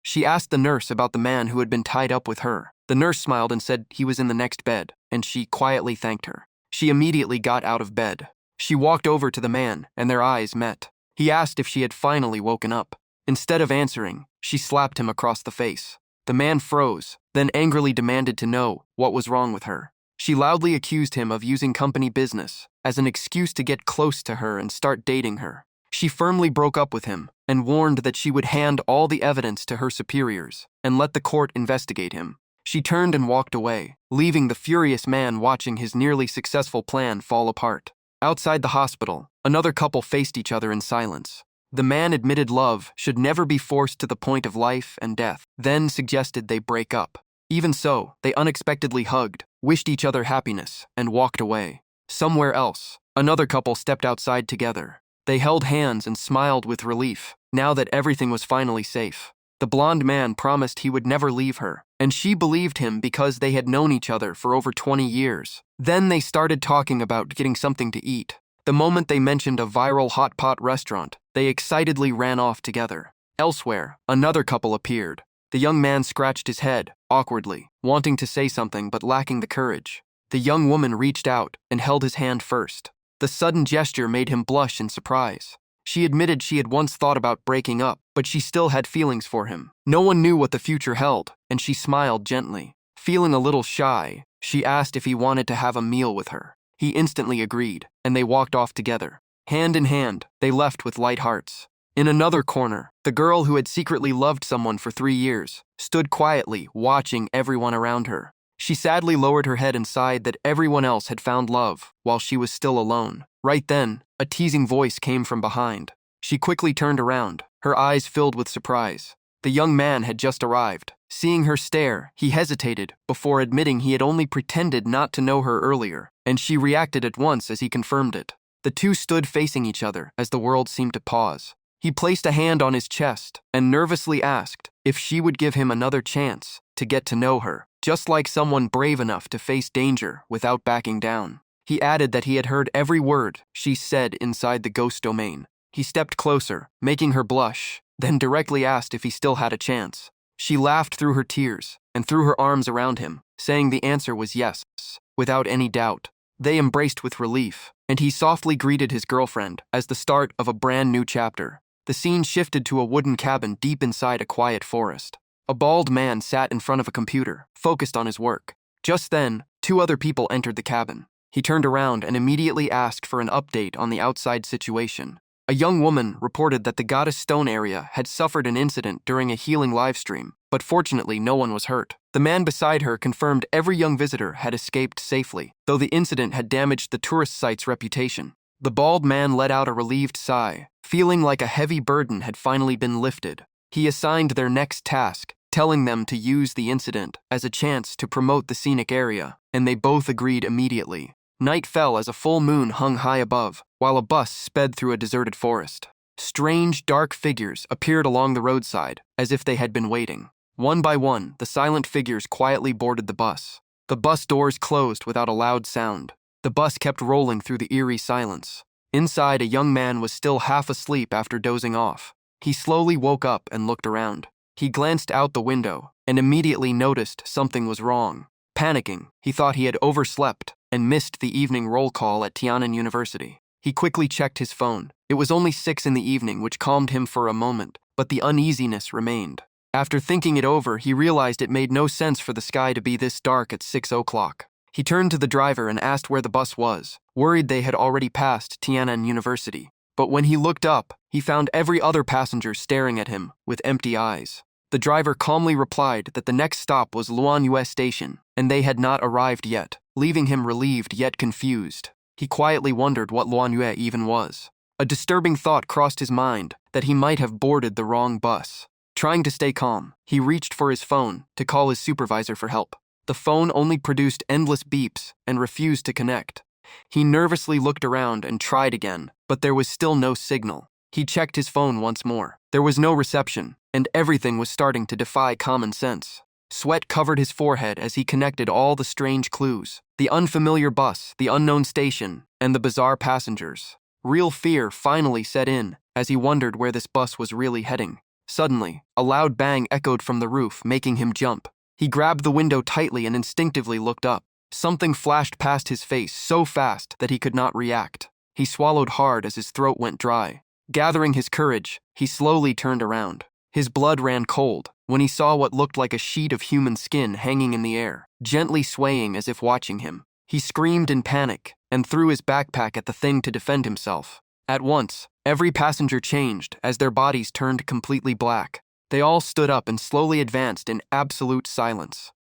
she asked the nurse about the man who had been tied up with her. The nurse smiled and said he was in the next bed, and she quietly thanked her. She immediately got out of bed. She walked over to the man, and their eyes met. He asked if she had finally woken up. Instead of answering, she slapped him across the face. The man froze, then angrily demanded to know what was wrong with her. She loudly accused him of using company business as an excuse to get close to her and start dating her. She firmly broke up with him and warned that she would hand all the evidence to her superiors and let the court investigate him. She turned and walked away, leaving the furious man watching his nearly successful plan fall apart. Outside the hospital, another couple faced each other in silence. The man admitted love should never be forced to the point of life and death, then suggested they break up. Even so, they unexpectedly hugged, wished each other happiness, and walked away. Somewhere else, another couple stepped outside together. They held hands and smiled with relief, now that everything was finally safe. The blonde man promised he would never leave her, and she believed him because they had known each other for over 20 years. Then they started talking about getting something to eat. The moment they mentioned a viral hot pot restaurant, they excitedly ran off together. Elsewhere, another couple appeared. The young man scratched his head, awkwardly, wanting to say something but lacking the courage. The young woman reached out and held his hand first. The sudden gesture made him blush in surprise. She admitted she had once thought about breaking up, but she still had feelings for him. No one knew what the future held, and she smiled gently. Feeling a little shy, she asked if he wanted to have a meal with her. He instantly agreed, and they walked off together. Hand in hand, they left with light hearts. In another corner, the girl who had secretly loved someone for 3 years stood quietly, watching everyone around her. She sadly lowered her head and sighed that everyone else had found love, while she was still alone. Right then, a teasing voice came from behind. She quickly turned around, her eyes filled with surprise. The young man had just arrived. Seeing her stare, he hesitated before admitting he had only pretended not to know her earlier, and she reacted at once as he confirmed it. The two stood facing each other as the world seemed to pause. He placed a hand on his chest and nervously asked if she would give him another chance to get to know her, just like someone brave enough to face danger without backing down. He added that he had heard every word she said inside the ghost domain. He stepped closer, making her blush, then directly asked if he still had a chance. She laughed through her tears and threw her arms around him, saying the answer was yes, without any doubt. They embraced with relief, and he softly greeted his girlfriend as the start of a brand new chapter. The scene shifted to a wooden cabin deep inside a quiet forest. A bald man sat in front of a computer, focused on his work. Just then, 2 other people entered the cabin. He turned around and immediately asked for an update on the outside situation. A young woman reported that the Goddess Stone area had suffered an incident during a healing livestream, but fortunately no one was hurt. The man beside her confirmed every young visitor had escaped safely, though the incident had damaged the tourist site's reputation. The bald man let out a relieved sigh, feeling like a heavy burden had finally been lifted. He assigned their next task, telling them to use the incident as a chance to promote the scenic area, and they both agreed immediately. Night fell as a full moon hung high above, while a bus sped through a deserted forest. Strange, dark figures appeared along the roadside, as if they had been waiting. One by one, the silent figures quietly boarded the bus. The bus doors closed without a loud sound. The bus kept rolling through the eerie silence. Inside, a young man was still half asleep after dozing off. He slowly woke up and looked around. He glanced out the window and immediately noticed something was wrong. Panicking, he thought he had overslept and missed the evening roll call at Tiananmen University. He quickly checked his phone. It was only 6 in the evening, which calmed him for a moment, but the uneasiness remained. After thinking it over, he realized it made no sense for the sky to be this dark at 6 o'clock. He turned to the driver and asked where the bus was, worried they had already passed Tiananmen University. But when he looked up, he found every other passenger staring at him with empty eyes. The driver calmly replied that the next stop was Luanyue Station, and they had not arrived yet, leaving him relieved yet confused. He quietly wondered what Luanyue even was. A disturbing thought crossed his mind that he might have boarded the wrong bus. Trying to stay calm, he reached for his phone to call his supervisor for help. The phone only produced endless beeps and refused to connect. He nervously looked around and tried again, but there was still no signal. He checked his phone once more. There was no reception, and everything was starting to defy common sense. Sweat covered his forehead as he connected all the strange clues: the unfamiliar bus, the unknown station, and the bizarre passengers. Real fear finally set in as he wondered where this bus was really heading. Suddenly, a loud bang echoed from the roof, making him jump. He grabbed the window tightly and instinctively looked up. Something flashed past his face so fast that he could not react. He swallowed hard as his throat went dry. Gathering his courage, he slowly turned around. His blood ran cold when he saw what looked like a sheet of human skin hanging in the air, gently swaying as if watching him. He screamed in panic and threw his backpack at the thing to defend himself. At once, every passenger changed as their bodies turned completely black. They all stood up and slowly advanced in absolute silence.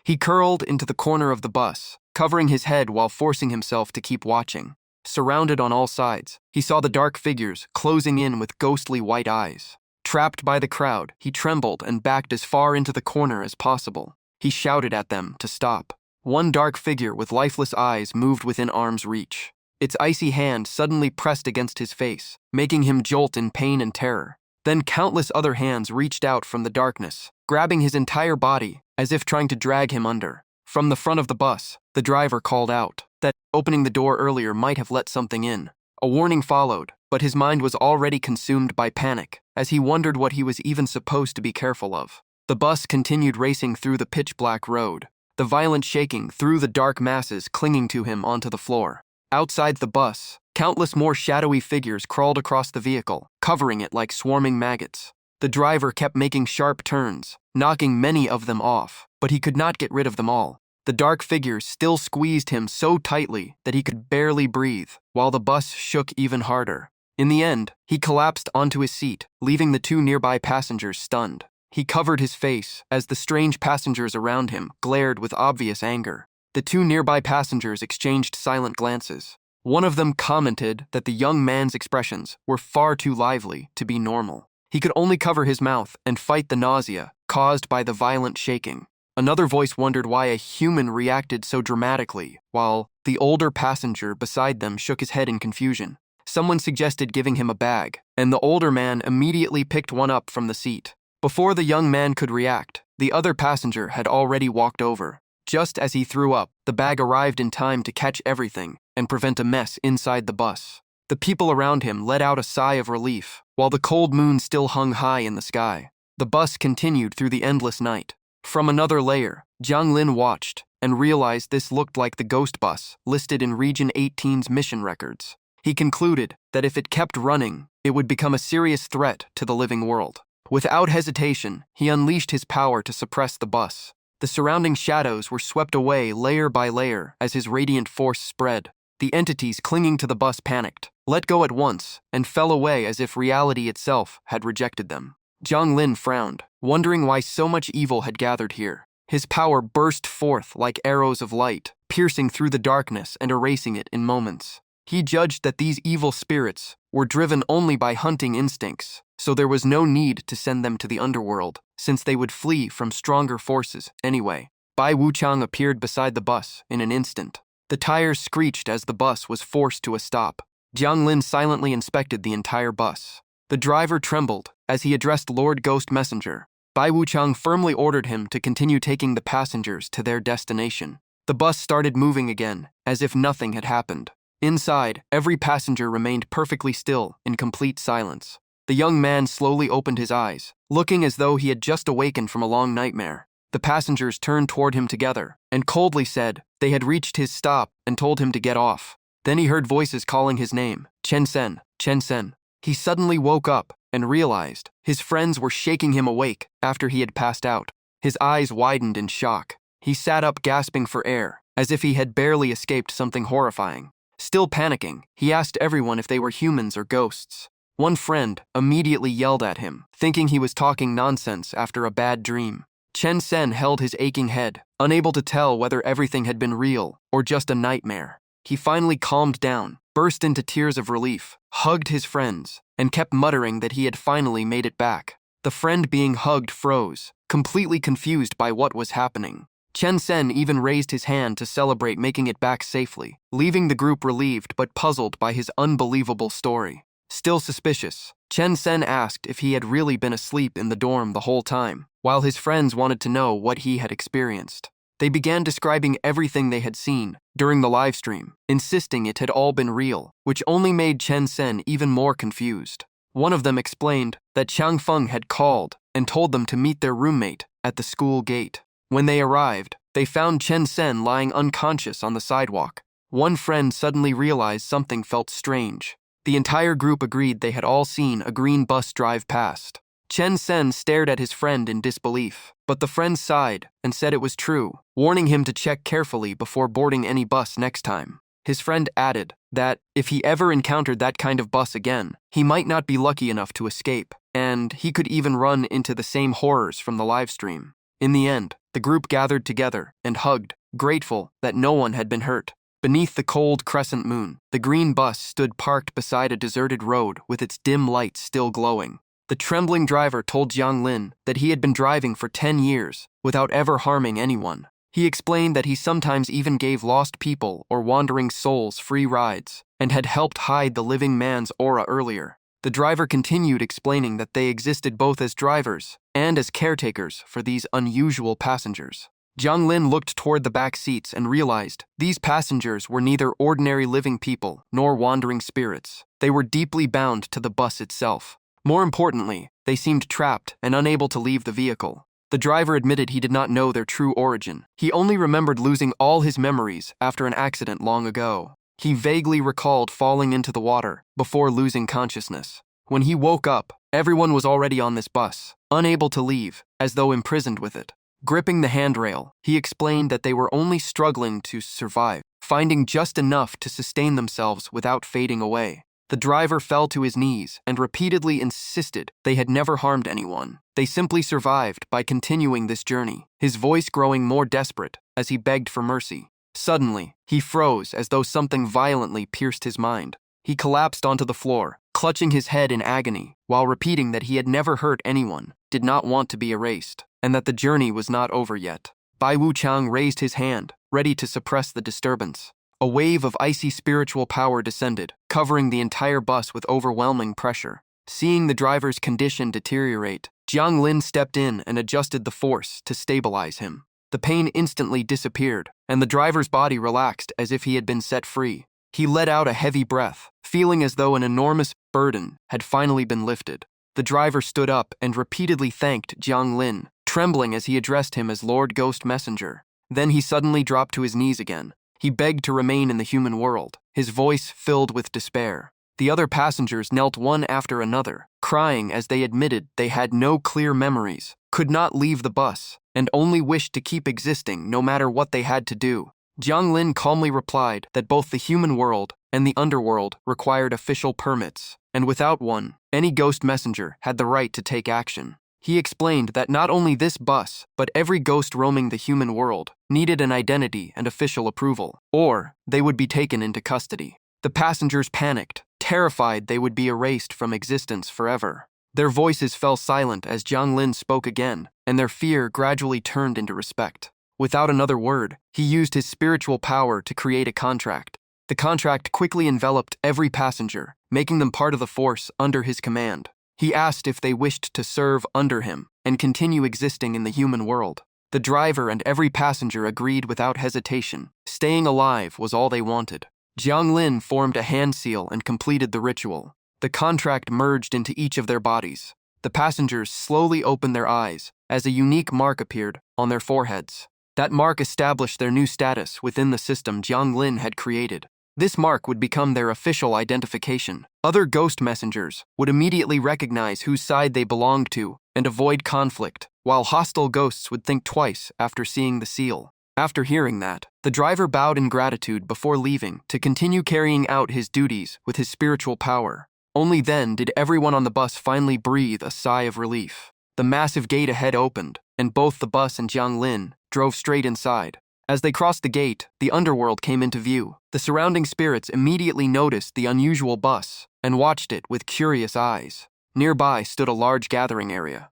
He curled into the corner of the bus, covering his head while forcing himself to keep watching. Surrounded on all sides, he saw the dark figures closing in with ghostly white eyes. Trapped by the crowd, he trembled and backed as far into the corner as possible. He shouted at them to stop. One dark figure with lifeless eyes moved within arm's reach. Its icy hand suddenly pressed against his face, making him jolt in pain and terror. Then countless other hands reached out from the darkness, grabbing his entire body as if trying to drag him under. From the front of the bus, the driver called out that opening the door earlier might have let something in. A warning followed, but his mind was already consumed by panic as he wondered what he was even supposed to be careful of. The bus continued racing through the pitch-black road, the violent shaking threw the dark masses clinging to him onto the floor. Outside the bus, countless more shadowy figures crawled across the vehicle, covering it like swarming maggots. The driver kept making sharp turns, knocking many of them off, but he could not get rid of them all. The dark figures still squeezed him so tightly that he could barely breathe, while the bus shook even harder. In the end, he collapsed onto his seat, leaving the 2 nearby passengers stunned. He covered his face as the strange passengers around him glared with obvious anger. The 2 nearby passengers exchanged silent glances. One of them commented that the young man's expressions were far too lively to be normal. He could only cover his mouth and fight the nausea caused by the violent shaking. Another voice wondered why a human reacted so dramatically, while the older passenger beside them shook his head in confusion. Someone suggested giving him a bag, and the older man immediately picked one up from the seat. Before the young man could react, the other passenger had already walked over. Just as he threw up, the bag arrived in time to catch everything and prevent a mess inside the bus. The people around him let out a sigh of relief, while the cold moon still hung high in the sky. The bus continued through the endless night. From another layer, Jiang Lin watched and realized this looked like the ghost bus listed in Region 18's mission records. He concluded that if it kept running, it would become a serious threat to the living world. Without hesitation, he unleashed his power to suppress the bus. The surrounding shadows were swept away layer by layer as his radiant force spread. The entities clinging to the bus panicked, let go at once, and fell away as if reality itself had rejected them. Jiang Lin frowned, wondering why so much evil had gathered here. His power burst forth like arrows of light, piercing through the darkness and erasing it in moments. He judged that these evil spirits were driven only by hunting instincts, so there was no need to send them to the underworld, since they would flee from stronger forces anyway. Bai Wuchang appeared beside the bus in an instant. The tires screeched as the bus was forced to a stop. Jiang Lin silently inspected the entire bus. The driver trembled as he addressed Lord Ghost Messenger. Bai Wuchang firmly ordered him to continue taking the passengers to their destination. The bus started moving again, as if nothing had happened. Inside, every passenger remained perfectly still, in complete silence. The young man slowly opened his eyes, looking as though he had just awakened from a long nightmare. The passengers turned toward him together, and coldly said they had reached his stop and told him to get off. Then he heard voices calling his name, Chen Sen, Chen Sen. He suddenly woke up and realized his friends were shaking him awake after he had passed out. His eyes widened in shock. He sat up gasping for air, as if he had barely escaped something horrifying. Still panicking, he asked everyone if they were humans or ghosts. One friend immediately yelled at him, thinking he was talking nonsense after a bad dream. Chen Sen held his aching head, unable to tell whether everything had been real or just a nightmare. He finally calmed down, burst into tears of relief, hugged his friends, and kept muttering that he had finally made it back. The friend being hugged froze, completely confused by what was happening. Chen Sen even raised his hand to celebrate making it back safely, leaving the group relieved but puzzled by his unbelievable story. Still suspicious, Chen Sen asked if he had really been asleep in the dorm the whole time, while his friends wanted to know what he had experienced. They began describing everything they had seen during the live stream, insisting it had all been real, which only made Chen Sen even more confused. One of them explained that Chang Feng had called and told them to meet their roommate at the school gate. When they arrived, they found Chen Sen lying unconscious on the sidewalk. One friend suddenly realized something felt strange. The entire group agreed they had all seen a green bus drive past. Chen Sen stared at his friend in disbelief, but the friend sighed and said it was true, warning him to check carefully before boarding any bus next time. His friend added that if he ever encountered that kind of bus again, he might not be lucky enough to escape, and he could even run into the same horrors from the live stream. In the end, the group gathered together and hugged, grateful that no one had been hurt. Beneath the cold crescent moon, the green bus stood parked beside a deserted road with its dim lights still glowing. The trembling driver told Jiang Lin that he had been driving for 10 years without ever harming anyone. He explained that he sometimes even gave lost people or wandering souls free rides and had helped hide the living man's aura earlier. The driver continued explaining that they existed both as drivers and as caretakers for these unusual passengers. Jiang Lin looked toward the back seats and realized these passengers were neither ordinary living people nor wandering spirits. They were deeply bound to the bus itself. More importantly, they seemed trapped and unable to leave the vehicle. The driver admitted he did not know their true origin. He only remembered losing all his memories after an accident long ago. He vaguely recalled falling into the water before losing consciousness. When he woke up, everyone was already on this bus, unable to leave, as though imprisoned with it. Gripping the handrail, he explained that they were only struggling to survive, finding just enough to sustain themselves without fading away. The driver fell to his knees and repeatedly insisted they had never harmed anyone. They simply survived by continuing this journey, his voice growing more desperate as he begged for mercy. Suddenly, he froze as though something violently pierced his mind. He collapsed onto the floor, clutching his head in agony, while repeating that he had never hurt anyone, did not want to be erased, and that the journey was not over yet. Bai Wuchang raised his hand, ready to suppress the disturbance. A wave of icy spiritual power descended, covering the entire bus with overwhelming pressure. Seeing the driver's condition deteriorate, Jiang Lin stepped in and adjusted the force to stabilize him. The pain instantly disappeared, and the driver's body relaxed as if he had been set free. He let out a heavy breath, feeling as though an enormous burden had finally been lifted. The driver stood up and repeatedly thanked Jiang Lin, trembling as he addressed him as Lord Ghost Messenger. Then he suddenly dropped to his knees again. He begged to remain in the human world, his voice filled with despair. The other passengers knelt one after another, crying as they admitted they had no clear memories, could not leave the bus, and only wished to keep existing no matter what they had to do. Jiang Lin calmly replied that both the human world and the underworld required official permits, and without one, any ghost messenger had the right to take action. He explained that not only this bus, but every ghost roaming the human world needed an identity and official approval, or they would be taken into custody. The passengers panicked, terrified they would be erased from existence forever. Their voices fell silent as Jiang Lin spoke again, and their fear gradually turned into respect. Without another word, he used his spiritual power to create a contract. The contract quickly enveloped every passenger, making them part of the force under his command. He asked if they wished to serve under him and continue existing in the human world. The driver and every passenger agreed without hesitation. Staying alive was all they wanted. Jiang Lin formed a hand seal and completed the ritual. The contract merged into each of their bodies. The passengers slowly opened their eyes as a unique mark appeared on their foreheads. That mark established their new status within the system Jiang Lin had created. This mark would become their official identification. Other ghost messengers would immediately recognize whose side they belonged to and avoid conflict, while hostile ghosts would think twice after seeing the seal. After hearing that, the driver bowed in gratitude before leaving to continue carrying out his duties with his spiritual power. Only then did everyone on the bus finally breathe a sigh of relief. The massive gate ahead opened, and both the bus and Jiang Lin drove straight inside. As they crossed the gate, the underworld came into view. The surrounding spirits immediately noticed the unusual bus and watched it with curious eyes. Nearby stood a large gathering area.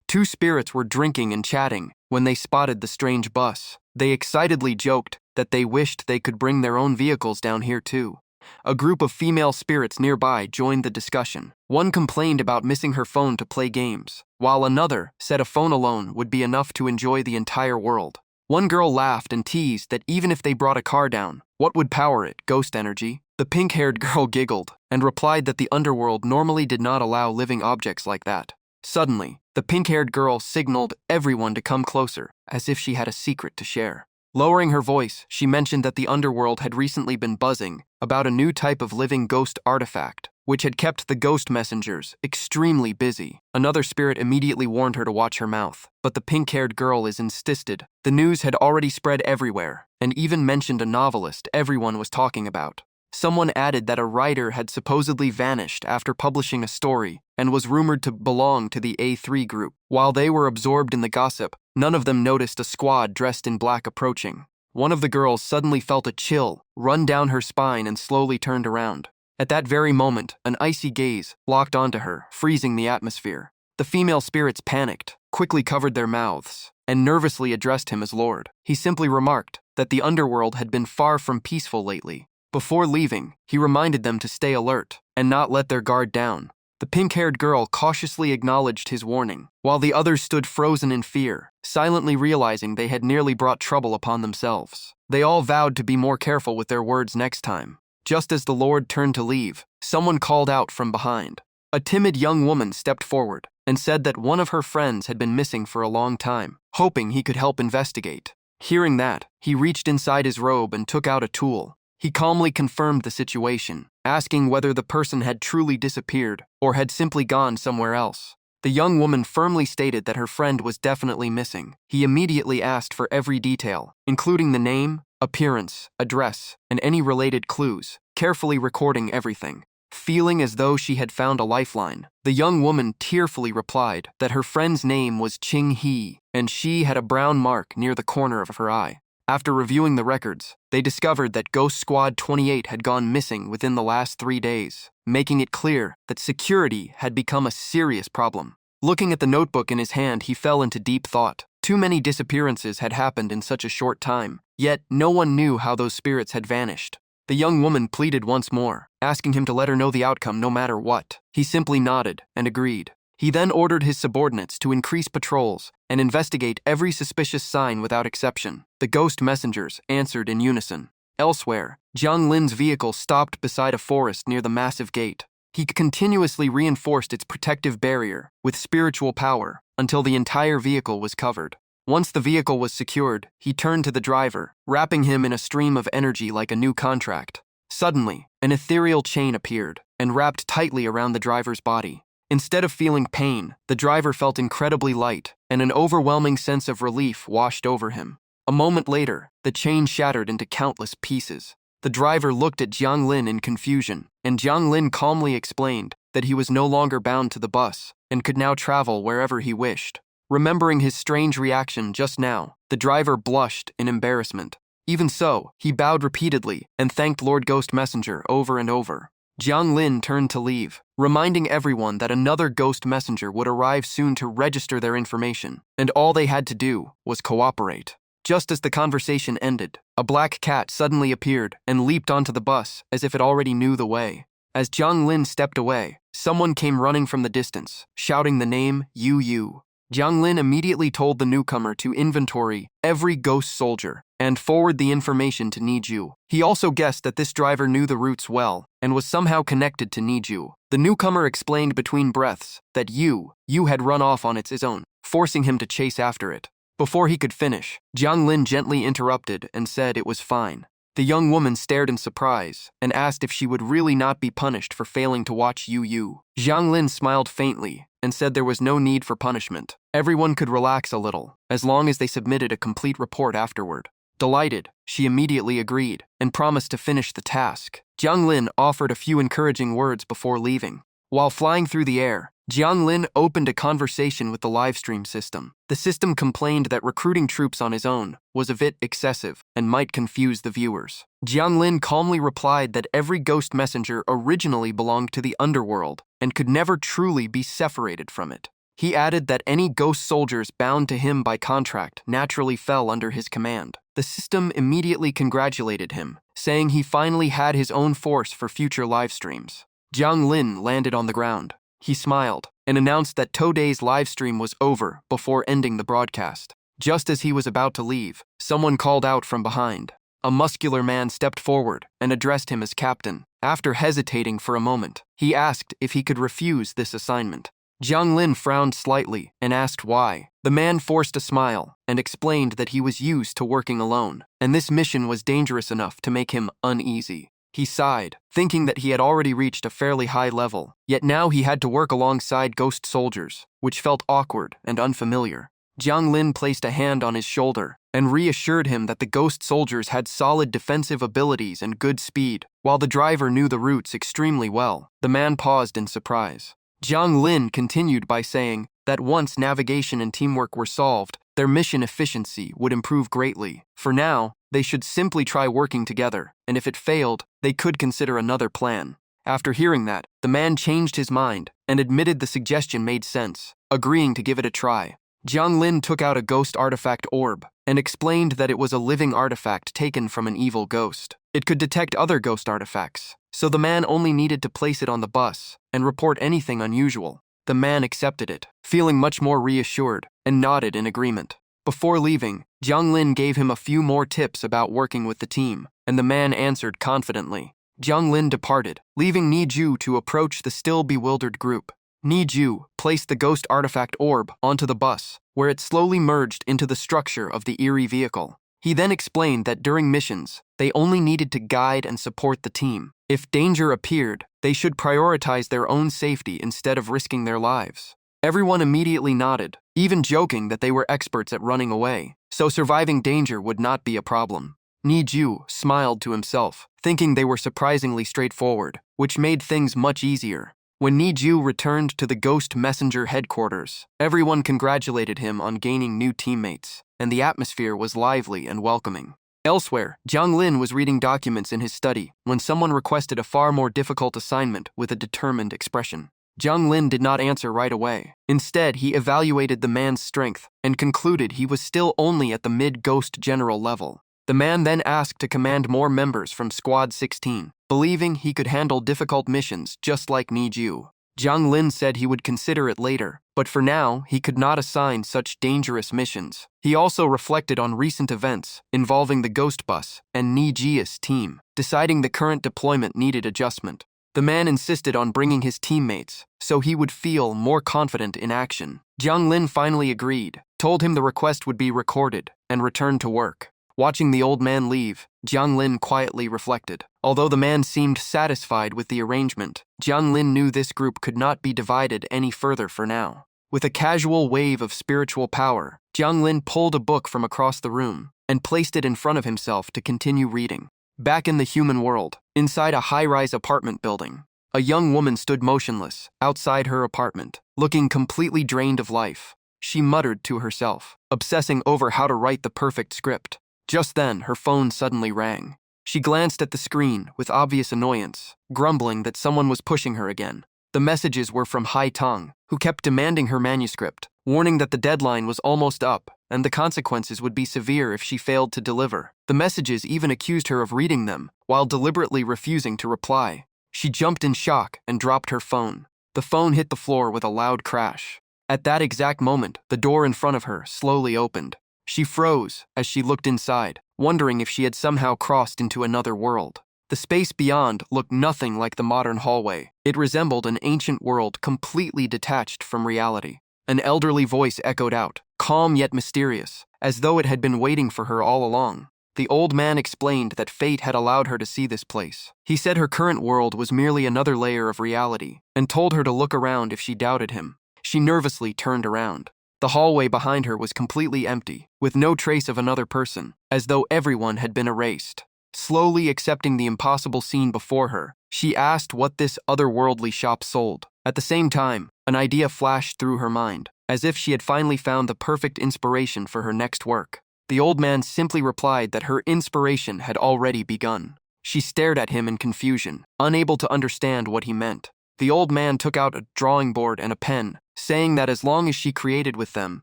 Two spirits were drinking and chatting when they spotted the strange bus. They excitedly joked that they wished they could bring their own vehicles down here too. A group of female spirits nearby joined the discussion. One complained about missing her phone to play games, while another said a phone alone would be enough to enjoy the entire world. One girl laughed and teased that even if they brought a car down, what would power it? Ghost energy? The pink-haired girl giggled and replied that the underworld normally did not allow living objects like that. Suddenly, the pink-haired girl signaled everyone to come closer, as if she had a secret to share. Lowering her voice, she mentioned that the underworld had recently been buzzing about a new type of living ghost artifact, which had kept the ghost messengers extremely busy. Another spirit immediately warned her to watch her mouth, but the pink-haired girl insisted. The news had already spread everywhere, and even mentioned a novelist everyone was talking about. Someone added that a writer had supposedly vanished after publishing a story and was rumored to belong to the A3 group. While they were absorbed in the gossip, none of them noticed a squad dressed in black approaching. One of the girls suddenly felt a chill run down her spine and slowly turned around. At that very moment, an icy gaze locked onto her, freezing the atmosphere. The female spirits panicked, quickly covered their mouths, and nervously addressed him as Lord. He simply remarked that the underworld had been far from peaceful lately. Before leaving, he reminded them to stay alert and not let their guard down. The pink-haired girl cautiously acknowledged his warning, while the others stood frozen in fear, silently realizing they had nearly brought trouble upon themselves. They all vowed to be more careful with their words next time. Just as the Lord turned to leave, someone called out from behind. A timid young woman stepped forward and said that one of her friends had been missing for a long time, hoping he could help investigate. Hearing that, he reached inside his robe and took out a tool. He calmly confirmed the situation, asking whether the person had truly disappeared or had simply gone somewhere else. The young woman firmly stated that her friend was definitely missing. He immediately asked for every detail, including the name, appearance, address, and any related clues, carefully recording everything. Feeling as though she had found a lifeline, the young woman tearfully replied that her friend's name was Ching He, and she had a brown mark near the corner of her eye. After reviewing the records, they discovered that Ghost Squad 28 had gone missing within the last 3 days, making it clear that security had become a serious problem. Looking at the notebook in his hand, he fell into deep thought. Too many disappearances had happened in such a short time, yet no one knew how those spirits had vanished. The young woman pleaded once more, asking him to let her know the outcome no matter what. He simply nodded and agreed. He then ordered his subordinates to increase patrols and investigate every suspicious sign without exception. The ghost messengers answered in unison. Elsewhere, Jiang Lin's vehicle stopped beside a forest near the massive gate. He continuously reinforced its protective barrier with spiritual power until the entire vehicle was covered. Once the vehicle was secured, he turned to the driver, wrapping him in a stream of energy like a new contract. Suddenly, an ethereal chain appeared and wrapped tightly around the driver's body. Instead of feeling pain, the driver felt incredibly light, and an overwhelming sense of relief washed over him. A moment later, the chain shattered into countless pieces. The driver looked at Jiang Lin in confusion, and Jiang Lin calmly explained that he was no longer bound to the bus and could now travel wherever he wished. Remembering his strange reaction just now, the driver blushed in embarrassment. Even so, he bowed repeatedly and thanked Lord Ghost Messenger over and over. Jiang Lin turned to leave, reminding everyone that another ghost messenger would arrive soon to register their information, and all they had to do was cooperate. Just as the conversation ended, a black cat suddenly appeared and leaped onto the bus as if it already knew the way. As Jiang Lin stepped away, someone came running from the distance, shouting the name Yu Yu. Jiang Lin immediately told the newcomer to inventory every ghost soldier and forward the information to Niju. He also guessed that this driver knew the routes well and was somehow connected to Niju. The newcomer explained between breaths that Yu had run off on its own, forcing him to chase after it. Before he could finish, Jiang Lin gently interrupted and said it was fine. The young woman stared in surprise and asked if she would really not be punished for failing to watch Yu. Jiang Lin smiled faintly and said there was no need for punishment. Everyone could relax a little, as long as they submitted a complete report afterward. Delighted, she immediately agreed and promised to finish the task. Jiang Lin offered a few encouraging words before leaving. While flying through the air, Jiang Lin opened a conversation with the livestream system. The system complained that recruiting troops on his own was a bit excessive and might confuse the viewers. Jiang Lin calmly replied that every ghost messenger originally belonged to the Underworld and could never truly be separated from it. He added that any ghost soldiers bound to him by contract naturally fell under his command. The system immediately congratulated him, saying he finally had his own force for future live streams. Jiang Lin landed on the ground. He smiled and announced that Today's live stream was over before ending the broadcast. Just as he was about to leave, someone called out from behind. A muscular man stepped forward and addressed him as captain. After hesitating for a moment, he asked if he could refuse this assignment. Jiang Lin frowned slightly and asked why. The man forced a smile and explained that he was used to working alone, and this mission was dangerous enough to make him uneasy. He sighed, thinking that he had already reached a fairly high level, yet now he had to work alongside ghost soldiers, which felt awkward and unfamiliar. Jiang Lin placed a hand on his shoulder and reassured him that the ghost soldiers had solid defensive abilities and good speed, while the driver knew the routes extremely well. The man paused in surprise. Jiang Lin continued by saying that once navigation and teamwork were solved, their mission efficiency would improve greatly. For now, they should simply try working together, and if it failed, they could consider another plan. After hearing that, the man changed his mind and admitted the suggestion made sense, agreeing to give it a try. Jiang Lin took out a ghost artifact orb and explained that it was a living artifact taken from an evil ghost. It could detect other ghost artifacts, so the man only needed to place it on the bus and report anything unusual. The man accepted it, feeling much more reassured, and nodded in agreement. Before leaving, Jiang Lin gave him a few more tips about working with the team, and the man answered confidently. Jiang Lin departed, leaving Niju to approach the still bewildered group. Niju placed the ghost artifact orb onto the bus, where it slowly merged into the structure of the eerie vehicle. He then explained that during missions, they only needed to guide and support the team. If danger appeared, they should prioritize their own safety instead of risking their lives. Everyone immediately nodded, even joking that they were experts at running away, so surviving danger would not be a problem. Niju smiled to himself, thinking they were surprisingly straightforward, which made things much easier. When Niju returned to the Ghost Messenger headquarters, everyone congratulated him on gaining new teammates, and the atmosphere was lively and welcoming. Elsewhere, Jiang Lin was reading documents in his study when someone requested a far more difficult assignment with a determined expression. Jiang Lin did not answer right away. Instead, he evaluated the man's strength and concluded he was still only at the mid-ghost general level. The man then asked to command more members from Squad 16, believing he could handle difficult missions just like Niju. Jiang Lin said he would consider it later, but for now, he could not assign such dangerous missions. He also reflected on recent events involving the Ghost Bus and Niji's team, deciding the current deployment needed adjustment. The man insisted on bringing his teammates, so he would feel more confident in action. Jiang Lin finally agreed, told him the request would be recorded, and returned to work. Watching the old man leave, Jiang Lin quietly reflected. Although the man seemed satisfied with the arrangement, Jiang Lin knew this group could not be divided any further for now. With a casual wave of spiritual power, Jiang Lin pulled a book from across the room and placed it in front of himself to continue reading. Back in the human world, inside a high-rise apartment building, a young woman stood motionless outside her apartment, looking completely drained of life. She muttered to herself, obsessing over how to write the perfect script. Just then, her phone suddenly rang. She glanced at the screen with obvious annoyance, grumbling that someone was pushing her again. The messages were from Hai Tong, who kept demanding her manuscript, warning that the deadline was almost up and the consequences would be severe if she failed to deliver. The messages even accused her of reading them while deliberately refusing to reply. She jumped in shock and dropped her phone. The phone hit the floor with a loud crash. At that exact moment, the door in front of her slowly opened. She froze as she looked inside, wondering if she had somehow crossed into another world. The space beyond looked nothing like the modern hallway. It resembled an ancient world completely detached from reality. An elderly voice echoed out, calm yet mysterious, as though it had been waiting for her all along. The old man explained that fate had allowed her to see this place. He said her current world was merely another layer of reality, and told her to look around if she doubted him. She nervously turned around. The hallway behind her was completely empty, with no trace of another person, as though everyone had been erased. Slowly accepting the impossible scene before her, she asked what this otherworldly shop sold. At the same time, an idea flashed through her mind, as if she had finally found the perfect inspiration for her next work. The old man simply replied that her inspiration had already begun. She stared at him in confusion, unable to understand what he meant. The old man took out a drawing board and a pen, saying that as long as she created with them,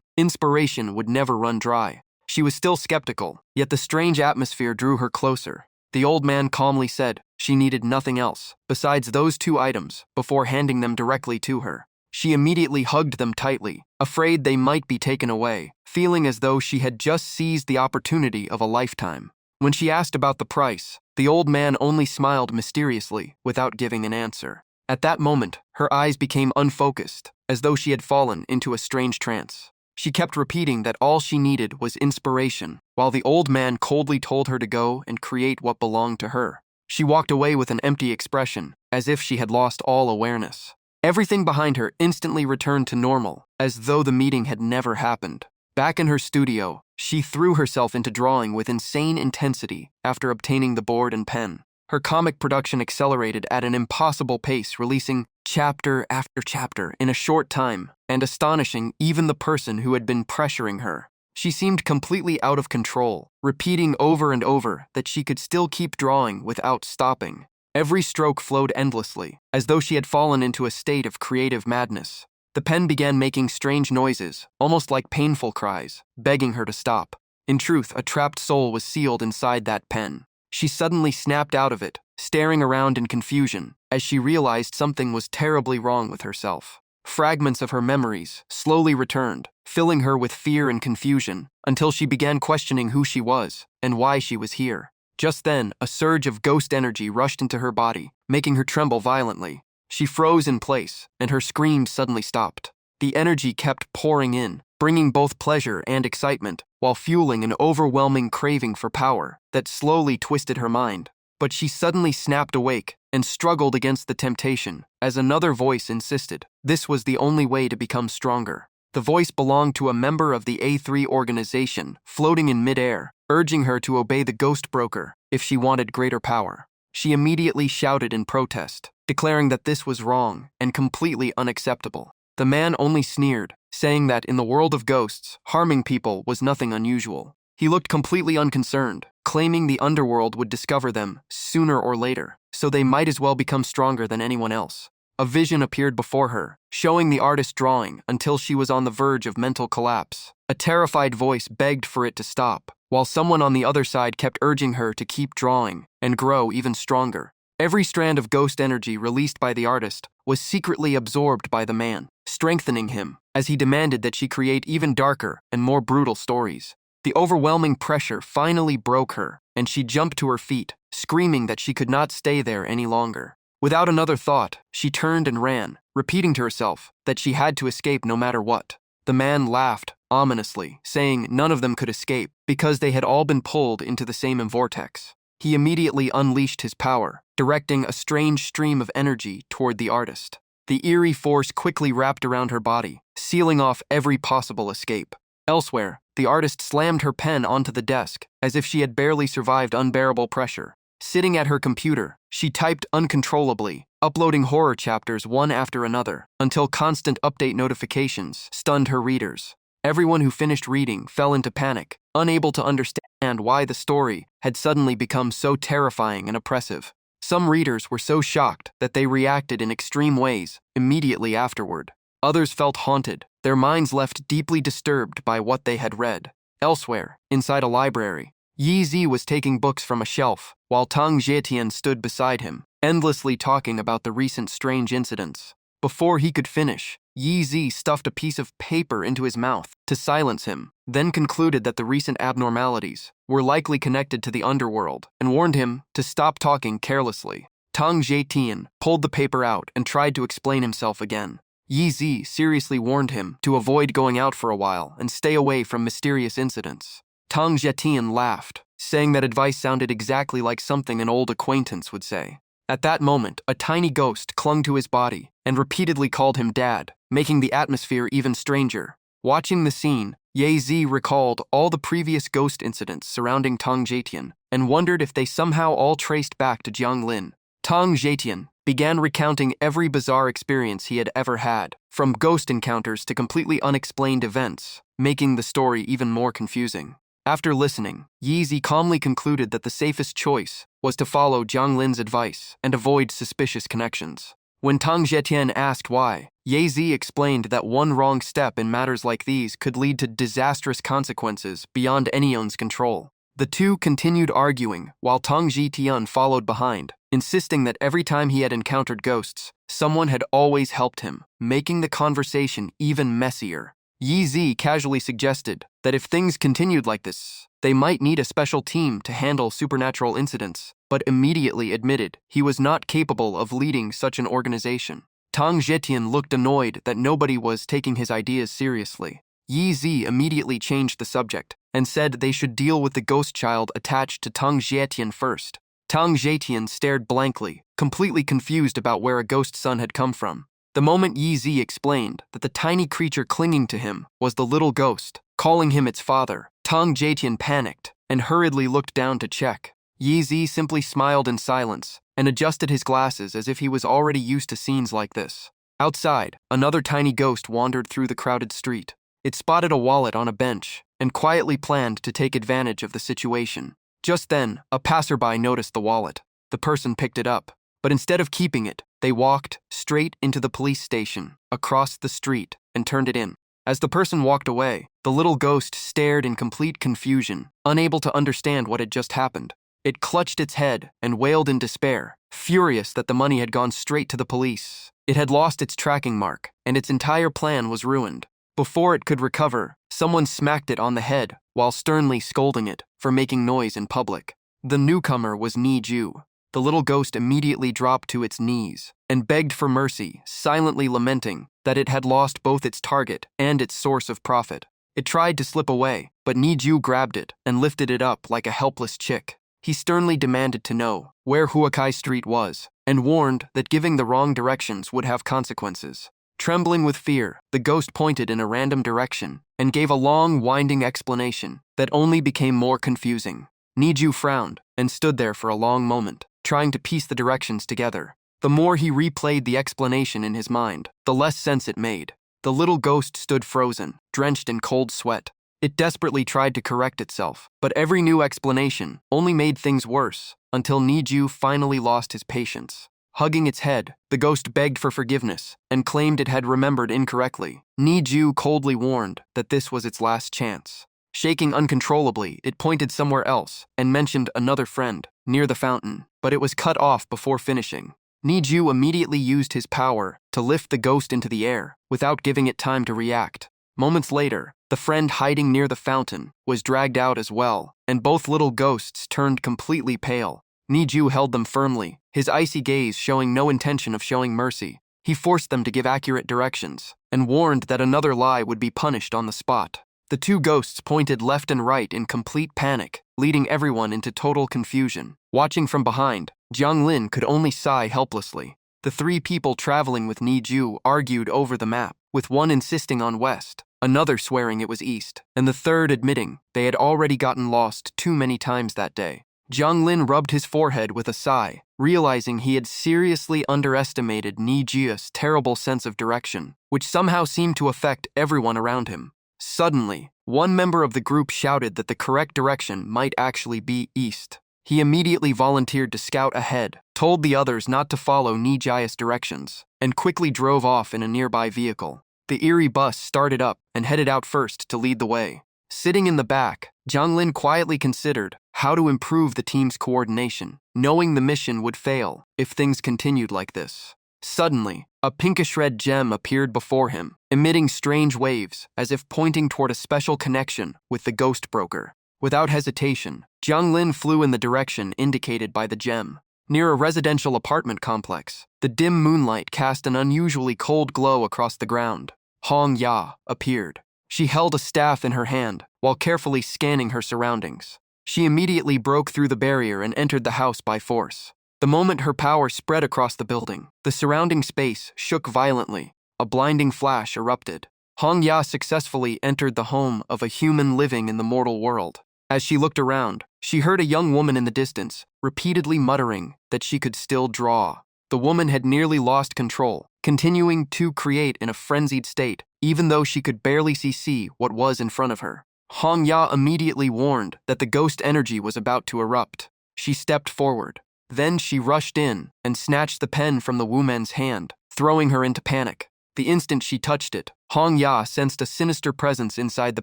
inspiration would never run dry. She was still skeptical, yet the strange atmosphere drew her closer. The old man calmly said she needed nothing else besides those two items before handing them directly to her. She immediately hugged them tightly, afraid they might be taken away, feeling as though she had just seized the opportunity of a lifetime. When she asked about the price, the old man only smiled mysteriously without giving an answer. At that moment, her eyes became unfocused, as though she had fallen into a strange trance. She kept repeating that all she needed was inspiration, while the old man coldly told her to go and create what belonged to her. She walked away with an empty expression, as if she had lost all awareness. Everything behind her instantly returned to normal, as though the meeting had never happened. Back in her studio, she threw herself into drawing with insane intensity after obtaining the board and pen. Her comic production accelerated at an impossible pace, releasing chapter after chapter in a short time, and astonishing even the person who had been pressuring her. She seemed completely out of control, repeating over and over that she could still keep drawing without stopping. Every stroke flowed endlessly, as though she had fallen into a state of creative madness. The pen began making strange noises, almost like painful cries, begging her to stop. In truth, a trapped soul was sealed inside that pen. She suddenly snapped out of it, staring around in confusion, as she realized something was terribly wrong with herself. Fragments of her memories slowly returned, filling her with fear and confusion, until she began questioning who she was and why she was here. Just then, a surge of ghost energy rushed into her body, making her tremble violently. She froze in place, and her screams suddenly stopped. The energy kept pouring in, bringing both pleasure and excitement, while fueling an overwhelming craving for power that slowly twisted her mind. But she suddenly snapped awake and struggled against the temptation, as another voice insisted this was the only way to become stronger. The voice belonged to a member of the A3 organization, floating in midair, urging her to obey the ghost broker if she wanted greater power. She immediately shouted in protest, declaring that this was wrong and completely unacceptable. The man only sneered, saying that in the world of ghosts, harming people was nothing unusual. He looked completely unconcerned, claiming the underworld would discover them sooner or later, so they might as well become stronger than anyone else. A vision appeared before her, showing the artist drawing until she was on the verge of mental collapse. A terrified voice begged for it to stop, while someone on the other side kept urging her to keep drawing and grow even stronger. Every strand of ghost energy released by the artist was secretly absorbed by the man, strengthening him as he demanded that she create even darker and more brutal stories. The overwhelming pressure finally broke her, and she jumped to her feet, screaming that she could not stay there any longer. Without another thought, she turned and ran, repeating to herself that she had to escape no matter what. The man laughed ominously, saying none of them could escape because they had all been pulled into the same vortex. He immediately unleashed his power, directing a strange stream of energy toward the artist. The eerie force quickly wrapped around her body, sealing off every possible escape. Elsewhere, the artist slammed her pen onto the desk, as if she had barely survived unbearable pressure. Sitting at her computer, she typed uncontrollably, uploading horror chapters one after another, until constant update notifications stunned her readers. Everyone who finished reading fell into panic, unable to understand why the story had suddenly become so terrifying and oppressive. Some readers were so shocked that they reacted in extreme ways immediately afterward. Others felt haunted, their minds left deeply disturbed by what they had read. Elsewhere, inside a library, Yi Zi was taking books from a shelf, while Tang Jietian stood beside him, endlessly talking about the recent strange incidents. Before he could finish, Yi Zi stuffed a piece of paper into his mouth to silence him, then concluded that the recent abnormalities were likely connected to the underworld and warned him to stop talking carelessly. Tang Jietian pulled the paper out and tried to explain himself again. Yi Zi seriously warned him to avoid going out for a while and stay away from mysterious incidents. Tang Jietian laughed, saying that advice sounded exactly like something an old acquaintance would say. At that moment, a tiny ghost clung to his body and repeatedly called him Dad, making the atmosphere even stranger. Watching the scene, Yi Zi recalled all the previous ghost incidents surrounding Tang Jietian and wondered if they somehow all traced back to Jiang Lin. Tang Jietian began recounting every bizarre experience he had ever had, from ghost encounters to completely unexplained events, making the story even more confusing. After listening, Yi Zi calmly concluded that the safest choice was to follow Jiang Lin's advice and avoid suspicious connections. When Tang Jietian asked why, Yi Zi explained that one wrong step in matters like these could lead to disastrous consequences beyond anyone's control. The two continued arguing while Tang Jietian followed behind, insisting that every time he had encountered ghosts, someone had always helped him, making the conversation even messier. Yi Zi casually suggested that if things continued like this, they might need a special team to handle supernatural incidents, but immediately admitted he was not capable of leading such an organization. Tang Jietian looked annoyed that nobody was taking his ideas seriously. Yi Zi immediately changed the subject and said they should deal with the ghost child attached to Tang Jietian first. Tang Jietian stared blankly, completely confused about where a ghost son had come from. The moment Yi Zi explained that the tiny creature clinging to him was the little ghost, calling him its father, Tang Jietian panicked and hurriedly looked down to check. Yi Zi simply smiled in silence and adjusted his glasses as if he was already used to scenes like this. Outside, another tiny ghost wandered through the crowded street. It spotted a wallet on a bench and quietly planned to take advantage of the situation. Just then, a passerby noticed the wallet. The person picked it up, but instead of keeping it, they walked straight into the police station, across the street, and turned it in. As the person walked away, the little ghost stared in complete confusion, unable to understand what had just happened. It clutched its head and wailed in despair, furious that the money had gone straight to the police. It had lost its tracking mark, and its entire plan was ruined. Before it could recover, someone smacked it on the head while sternly scolding it for making noise in public. The newcomer was Ni Ju. The little ghost immediately dropped to its knees and begged for mercy, silently lamenting that it had lost both its target and its source of profit. It tried to slip away, but Ni Ju grabbed it and lifted it up like a helpless chick. He sternly demanded to know where Huakai Street was and warned that giving the wrong directions would have consequences. Trembling with fear, the ghost pointed in a random direction and gave a long, winding explanation that only became more confusing. Ni Ju frowned and stood there for a long moment, trying to piece the directions together. The more he replayed the explanation in his mind, the less sense it made. The little ghost stood frozen, drenched in cold sweat. It desperately tried to correct itself, but every new explanation only made things worse until Ni Ju finally lost his patience. Hugging its head, the ghost begged for forgiveness and claimed it had remembered incorrectly. Ni Ju coldly warned that this was its last chance. Shaking uncontrollably, it pointed somewhere else and mentioned another friend, near the fountain, but it was cut off before finishing. Ni Ju immediately used his power to lift the ghost into the air without giving it time to react. Moments later, the friend hiding near the fountain was dragged out as well, and both little ghosts turned completely pale. Ni Ju held them firmly, his icy gaze showing no intention of showing mercy. He forced them to give accurate directions and warned that another lie would be punished on the spot. The two ghosts pointed left and right in complete panic, leading everyone into total confusion. Watching from behind, Jiang Lin could only sigh helplessly. The three people traveling with Niju argued over the map, with one insisting on west, another swearing it was east, and the third admitting they had already gotten lost too many times that day. Jiang Lin rubbed his forehead with a sigh, realizing he had seriously underestimated Nijia's terrible sense of direction, which somehow seemed to affect everyone around him. Suddenly, one member of the group shouted that the correct direction might actually be east. He immediately volunteered to scout ahead, told the others not to follow Nijia's directions, and quickly drove off in a nearby vehicle. The eerie bus started up and headed out first to lead the way. Sitting in the back, Jiang Lin quietly considered how to improve the team's coordination, knowing the mission would fail if things continued like this. Suddenly, a pinkish-red gem appeared before him, emitting strange waves as if pointing toward a special connection with the ghost broker. Without hesitation, Jiang Lin flew in the direction indicated by the gem. Near a residential apartment complex, the dim moonlight cast an unusually cold glow across the ground. Hong Ya appeared. She held a staff in her hand while carefully scanning her surroundings. She immediately broke through the barrier and entered the house by force. The moment her power spread across the building, the surrounding space shook violently. A blinding flash erupted. Hong Ya successfully entered the home of a human living in the mortal world. As she looked around, she heard a young woman in the distance, repeatedly muttering that she could still draw. The woman had nearly lost control, continuing to create in a frenzied state, even though she could barely see what was in front of her. Hong Ya immediately warned that the ghost energy was about to erupt. She stepped forward. Then she rushed in and snatched the pen from the woman's hand, throwing her into panic. The instant she touched it, Hong Ya sensed a sinister presence inside the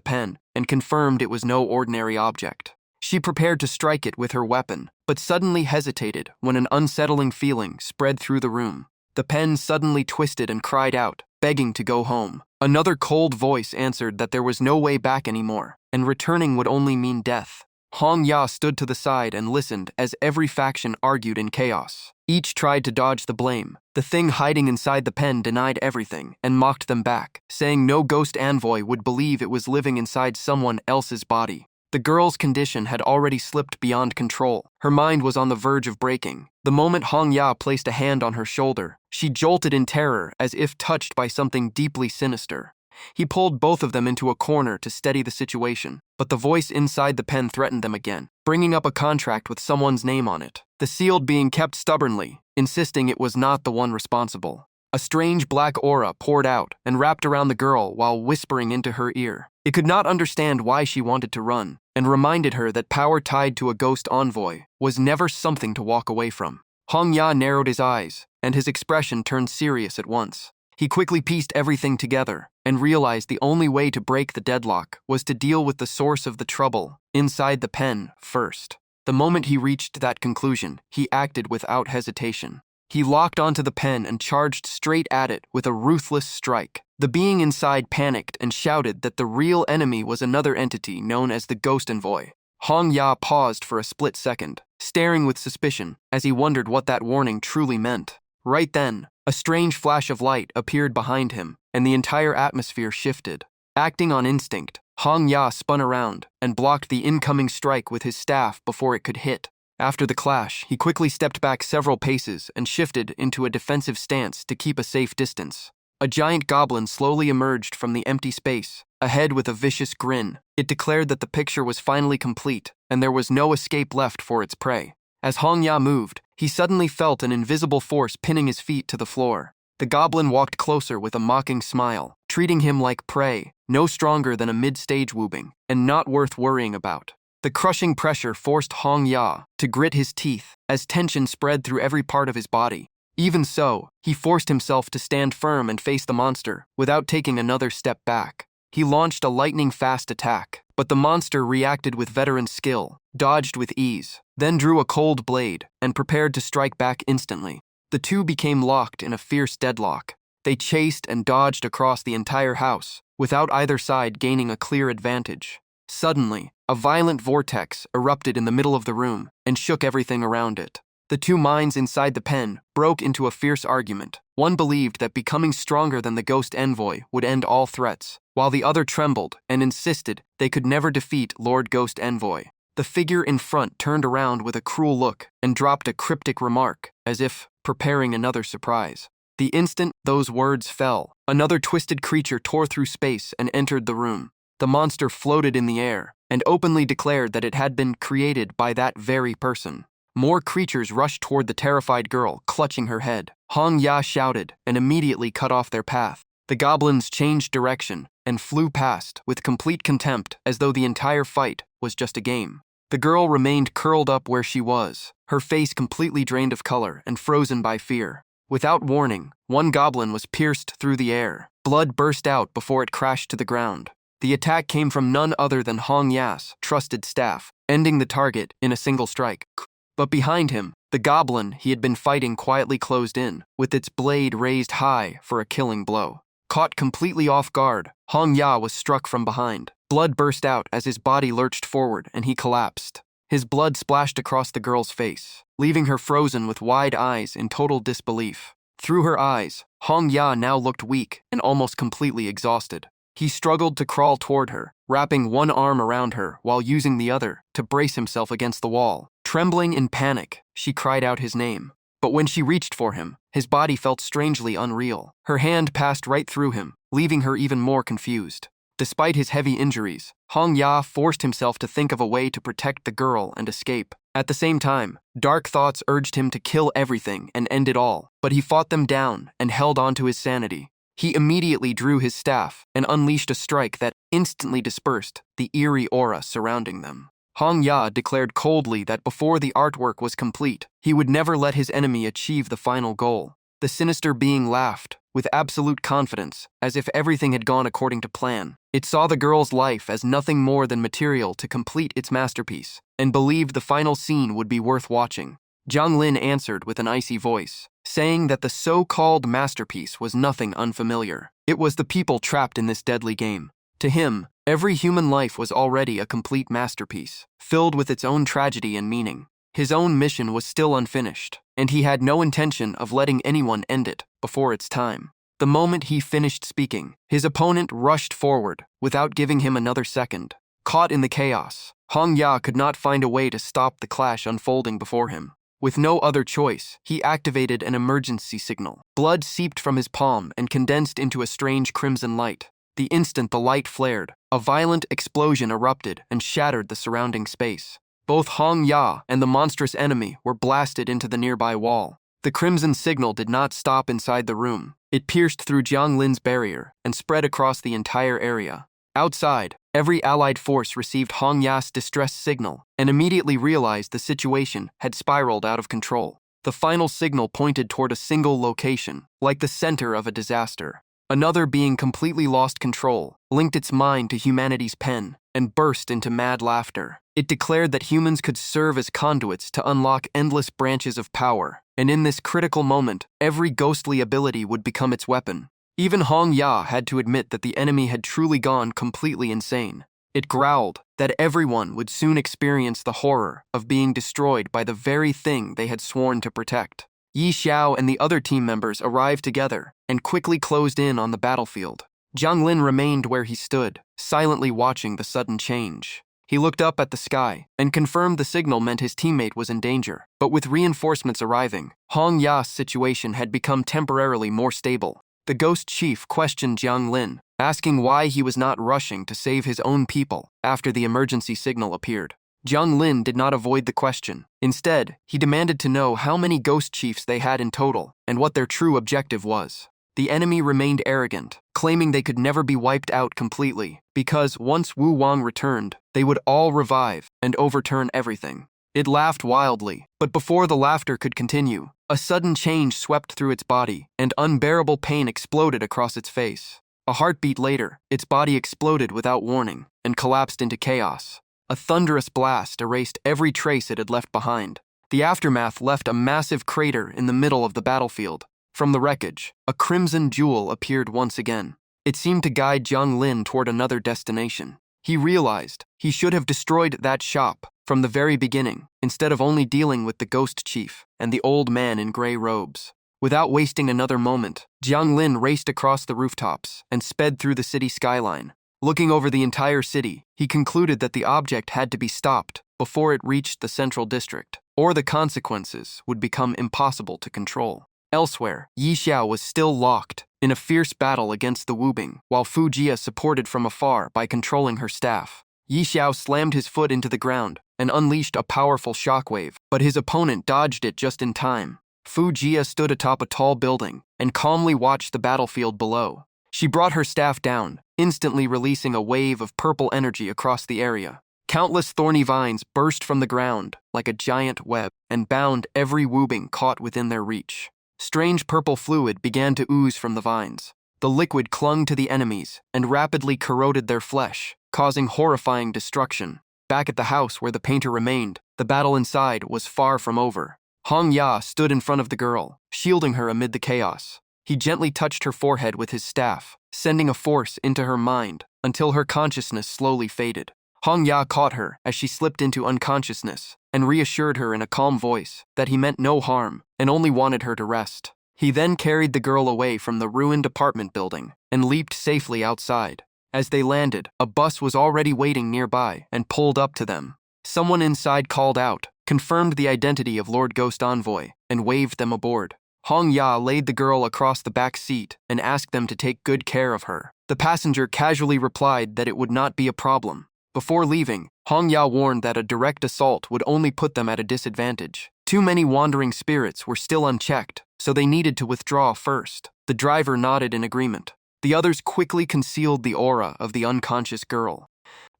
pen and confirmed it was no ordinary object. She prepared to strike it with her weapon, but suddenly hesitated when an unsettling feeling spread through the room. The pen suddenly twisted and cried out, begging to go home. Another cold voice answered that there was no way back anymore, and returning would only mean death. Hong Ya stood to the side and listened as every faction argued in chaos. Each tried to dodge the blame. The thing hiding inside the pen denied everything and mocked them back, saying no ghost envoy would believe it was living inside someone else's body. The girl's condition had already slipped beyond control. Her mind was on the verge of breaking. The moment Hong Ya placed a hand on her shoulder, she jolted in terror as if touched by something deeply sinister. He pulled both of them into a corner to steady the situation, but the voice inside the pen threatened them again, bringing up a contract with someone's name on it, the sealed being kept stubbornly, insisting it was not the one responsible. A strange black aura poured out and wrapped around the girl while whispering into her ear. It could not understand why she wanted to run, and reminded her that power tied to a ghost envoy was never something to walk away from. Hong Ya narrowed his eyes, and his expression turned serious at once. He quickly pieced everything together and realized the only way to break the deadlock was to deal with the source of the trouble inside the pen first. The moment he reached that conclusion, he acted without hesitation. He locked onto the pen and charged straight at it with a ruthless strike. The being inside panicked and shouted that the real enemy was another entity known as the Ghost Envoy. Hong Ya paused for a split second, staring with suspicion as he wondered what that warning truly meant. Right then, a strange flash of light appeared behind him, and the entire atmosphere shifted. Acting on instinct, Hong Ya spun around and blocked the incoming strike with his staff before it could hit. After the clash, he quickly stepped back several paces and shifted into a defensive stance to keep a safe distance. A giant goblin slowly emerged from the empty space, ahead with a vicious grin. It declared that the picture was finally complete, and there was no escape left for its prey. As Hong Ya moved, he suddenly felt an invisible force pinning his feet to the floor. The goblin walked closer with a mocking smile, treating him like prey, no stronger than a mid-stage woobing, and not worth worrying about. The crushing pressure forced Hong Ya to grit his teeth as tension spread through every part of his body. Even so, he forced himself to stand firm and face the monster without taking another step back. He launched a lightning-fast attack, but the monster reacted with veteran skill, dodged with ease, then drew a cold blade and prepared to strike back instantly. The two became locked in a fierce deadlock. They chased and dodged across the entire house, without either side gaining a clear advantage. Suddenly, a violent vortex erupted in the middle of the room and shook everything around it. The two minds inside the pen broke into a fierce argument. One believed that becoming stronger than the Ghost Envoy would end all threats, while the other trembled and insisted they could never defeat Lord Ghost Envoy. The figure in front turned around with a cruel look and dropped a cryptic remark, as if preparing another surprise. The instant those words fell, another twisted creature tore through space and entered the room. The monster floated in the air and openly declared that it had been created by that very person. More creatures rushed toward the terrified girl, clutching her head. Hong Ya shouted and immediately cut off their path. The goblins changed direction and flew past with complete contempt, as though the entire fight was just a game. The girl remained curled up where she was, her face completely drained of color and frozen by fear. Without warning, one goblin was pierced through the air. Blood burst out before it crashed to the ground. The attack came from none other than Hong Ya's trusted staff, ending the target in a single strike. But behind him, the goblin he had been fighting quietly closed in, with its blade raised high for a killing blow. Caught completely off guard, Hong Ya was struck from behind. Blood burst out as his body lurched forward and he collapsed. His blood splashed across the girl's face, leaving her frozen with wide eyes in total disbelief. Through her eyes, Hong Ya now looked weak and almost completely exhausted. He struggled to crawl toward her, wrapping one arm around her while using the other to brace himself against the wall. Trembling in panic, she cried out his name. But when she reached for him, his body felt strangely unreal. Her hand passed right through him, leaving her even more confused. Despite his heavy injuries, Hong Ya forced himself to think of a way to protect the girl and escape. At the same time, dark thoughts urged him to kill everything and end it all, but he fought them down and held on to his sanity. He immediately drew his staff and unleashed a strike that instantly dispersed the eerie aura surrounding them. Hong Ya declared coldly that before the artwork was complete, he would never let his enemy achieve the final goal. The sinister being laughed, with absolute confidence, as if everything had gone according to plan. It saw the girl's life as nothing more than material to complete its masterpiece, and believed the final scene would be worth watching. Jiang Lin answered with an icy voice, saying that the so-called masterpiece was nothing unfamiliar. It was the people trapped in this deadly game. To him, every human life was already a complete masterpiece, filled with its own tragedy and meaning. His own mission was still unfinished, and he had no intention of letting anyone end it before its time. The moment he finished speaking, his opponent rushed forward without giving him another second. Caught in the chaos, Hong Ya could not find a way to stop the clash unfolding before him. With no other choice, he activated an emergency signal. Blood seeped from his palm and condensed into a strange crimson light. The instant the light flared, a violent explosion erupted and shattered the surrounding space. Both Hong Ya and the monstrous enemy were blasted into the nearby wall. The crimson signal did not stop inside the room. It pierced through Jiang Lin's barrier and spread across the entire area. Outside, every allied force received Hong Ya's distress signal and immediately realized the situation had spiraled out of control. The final signal pointed toward a single location, like the center of a disaster. Another being completely lost control, linked its mind to humanity's pen, and burst into mad laughter. It declared that humans could serve as conduits to unlock endless branches of power, and in this critical moment, every ghostly ability would become its weapon. Even Hong Ya had to admit that the enemy had truly gone completely insane. It growled that everyone would soon experience the horror of being destroyed by the very thing they had sworn to protect. Yi Xiao and the other team members arrived together and quickly closed in on the battlefield. Jiang Lin remained where he stood, silently watching the sudden change. He looked up at the sky and confirmed the signal meant his teammate was in danger. But with reinforcements arriving, Hong Ya's situation had become temporarily more stable. The Ghost Chief questioned Jiang Lin, asking why he was not rushing to save his own people after the emergency signal appeared. Jiang Lin did not avoid the question. Instead, he demanded to know how many Ghost Chiefs they had in total and what their true objective was. The enemy remained arrogant, claiming they could never be wiped out completely, because once Wu Wang returned, they would all revive and overturn everything. It laughed wildly, but before the laughter could continue, a sudden change swept through its body, and unbearable pain exploded across its face. A heartbeat later, its body exploded without warning and collapsed into chaos. A thunderous blast erased every trace it had left behind. The aftermath left a massive crater in the middle of the battlefield. From the wreckage, a crimson jewel appeared once again. It seemed to guide Jiang Lin toward another destination. He realized he should have destroyed that shop from the very beginning, instead of only dealing with the Ghost Chief and the old man in gray robes. Without wasting another moment, Jiang Lin raced across the rooftops and sped through the city skyline. Looking over the entire city, he concluded that the object had to be stopped before it reached the central district. or the consequences would become impossible to control. Elsewhere, Yi Xiao was still locked in a fierce battle against the Wubing, while Fu Jia supported from afar by controlling her staff. Yi Xiao slammed his foot into the ground and unleashed a powerful shockwave, but his opponent dodged it just in time. Fu Jia stood atop a tall building and calmly watched the battlefield below. She brought her staff down, instantly releasing a wave of purple energy across the area. Countless thorny vines burst from the ground like a giant web and bound every Wubing caught within their reach. Strange purple fluid began to ooze from the vines. The liquid clung to the enemies and rapidly corroded their flesh, causing horrifying destruction. Back at the house where the painter remained, the battle inside was far from over. Hong Ya stood in front of the girl, shielding her amid the chaos. He gently touched her forehead with his staff, sending a force into her mind until her consciousness slowly faded. Hong Ya caught her as she slipped into unconsciousness and reassured her in a calm voice that he meant no harm and only wanted her to rest. He then carried the girl away from the ruined apartment building and leaped safely outside. As they landed, a bus was already waiting nearby and pulled up to them. Someone inside called out, confirmed the identity of Lord Ghost Envoy, and waved them aboard. Hong Ya laid the girl across the back seat and asked them to take good care of her. The passenger casually replied that it would not be a problem. Before leaving, Hong Ya warned that a direct assault would only put them at a disadvantage. Too many wandering spirits were still unchecked, so they needed to withdraw first. The driver nodded in agreement. The others quickly concealed the aura of the unconscious girl.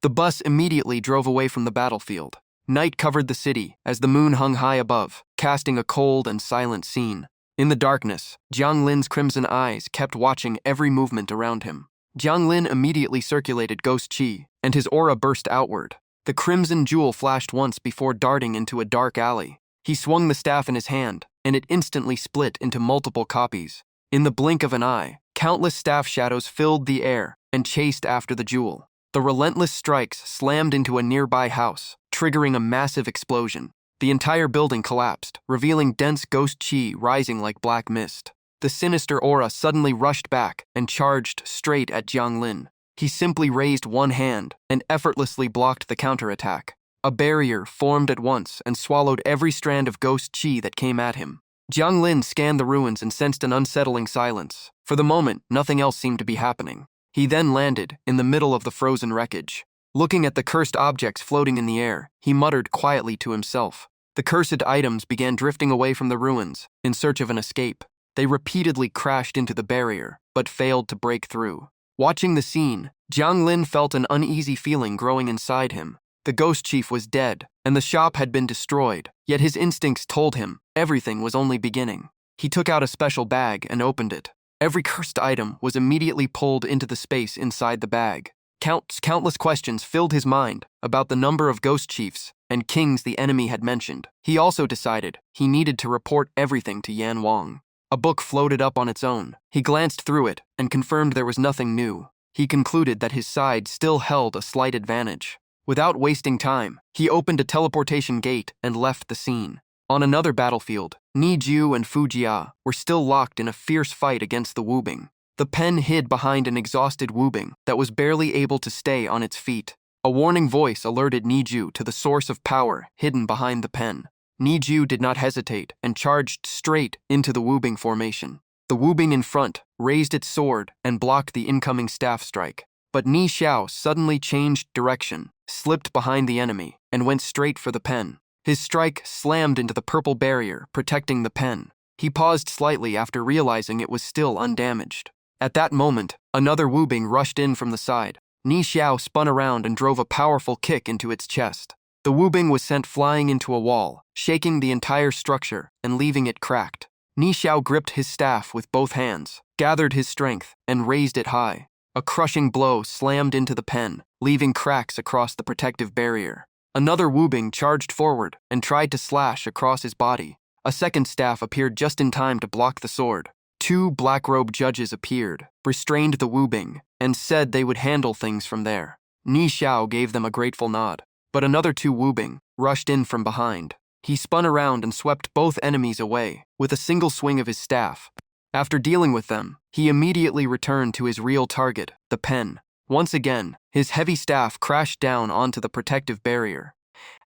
The bus immediately drove away from the battlefield. Night covered the city as the moon hung high above, casting a cold and silent scene. In the darkness, Jiang Lin's crimson eyes kept watching every movement around him. Jiang Lin immediately circulated ghost qi, and his aura burst outward. The crimson jewel flashed once before darting into a dark alley. He swung the staff in his hand, and it instantly split into multiple copies. In the blink of an eye, countless staff shadows filled the air and chased after the jewel. The relentless strikes slammed into a nearby house, triggering a massive explosion. The entire building collapsed, revealing dense ghost qi rising like black mist. The sinister aura suddenly rushed back and charged straight at Jiang Lin. He simply raised one hand and effortlessly blocked the counterattack. A barrier formed at once and swallowed every strand of ghost qi that came at him. Jiang Lin scanned the ruins and sensed an unsettling silence. For the moment, nothing else seemed to be happening. He then landed in the middle of the frozen wreckage. Looking at the cursed objects floating in the air, he muttered quietly to himself. The cursed items began drifting away from the ruins in search of an escape. They repeatedly crashed into the barrier, but failed to break through. Watching the scene, Jiang Lin felt an uneasy feeling growing inside him. The ghost chief was dead, and the shop had been destroyed, yet his instincts told him everything was only beginning. He took out a special bag and opened it. Every cursed item was immediately pulled into the space inside the bag. Countless questions filled his mind about the number of ghost chiefs and kings the enemy had mentioned. He also decided he needed to report everything to Yan Wang. A book floated up on its own. He glanced through it and confirmed there was nothing new. He concluded that his side still held a slight advantage. Without wasting time, he opened a teleportation gate and left the scene. On another battlefield, Ni Ju and Fu Jia were still locked in a fierce fight against the Wubing. The pen hid behind an exhausted Wubing that was barely able to stay on its feet. A warning voice alerted Ni Ju to the source of power hidden behind the pen. Ni Ju did not hesitate and charged straight into the Wubing formation. The Wubing in front raised its sword and blocked the incoming staff strike. But Ni Xiao suddenly changed direction, slipped behind the enemy, and went straight for the pen. His strike slammed into the purple barrier, protecting the pen. He paused slightly after realizing it was still undamaged. At that moment, another Wubing rushed in from the side. Ni Xiao spun around and drove a powerful kick into its chest. The Wubing was sent flying into a wall, shaking the entire structure and leaving it cracked. Ni Xiao gripped his staff with both hands, gathered his strength, and raised it high. A crushing blow slammed into the pen, leaving cracks across the protective barrier. Another Wubing charged forward and tried to slash across his body. A second staff appeared just in time to block the sword. Two black-robed judges appeared, restrained the Wubing, and said they would handle things from there. Ni Xiao gave them a grateful nod, but another two Wubing rushed in from behind. He spun around and swept both enemies away with a single swing of his staff. After dealing with them, he immediately returned to his real target, the pen. Once again, his heavy staff crashed down onto the protective barrier.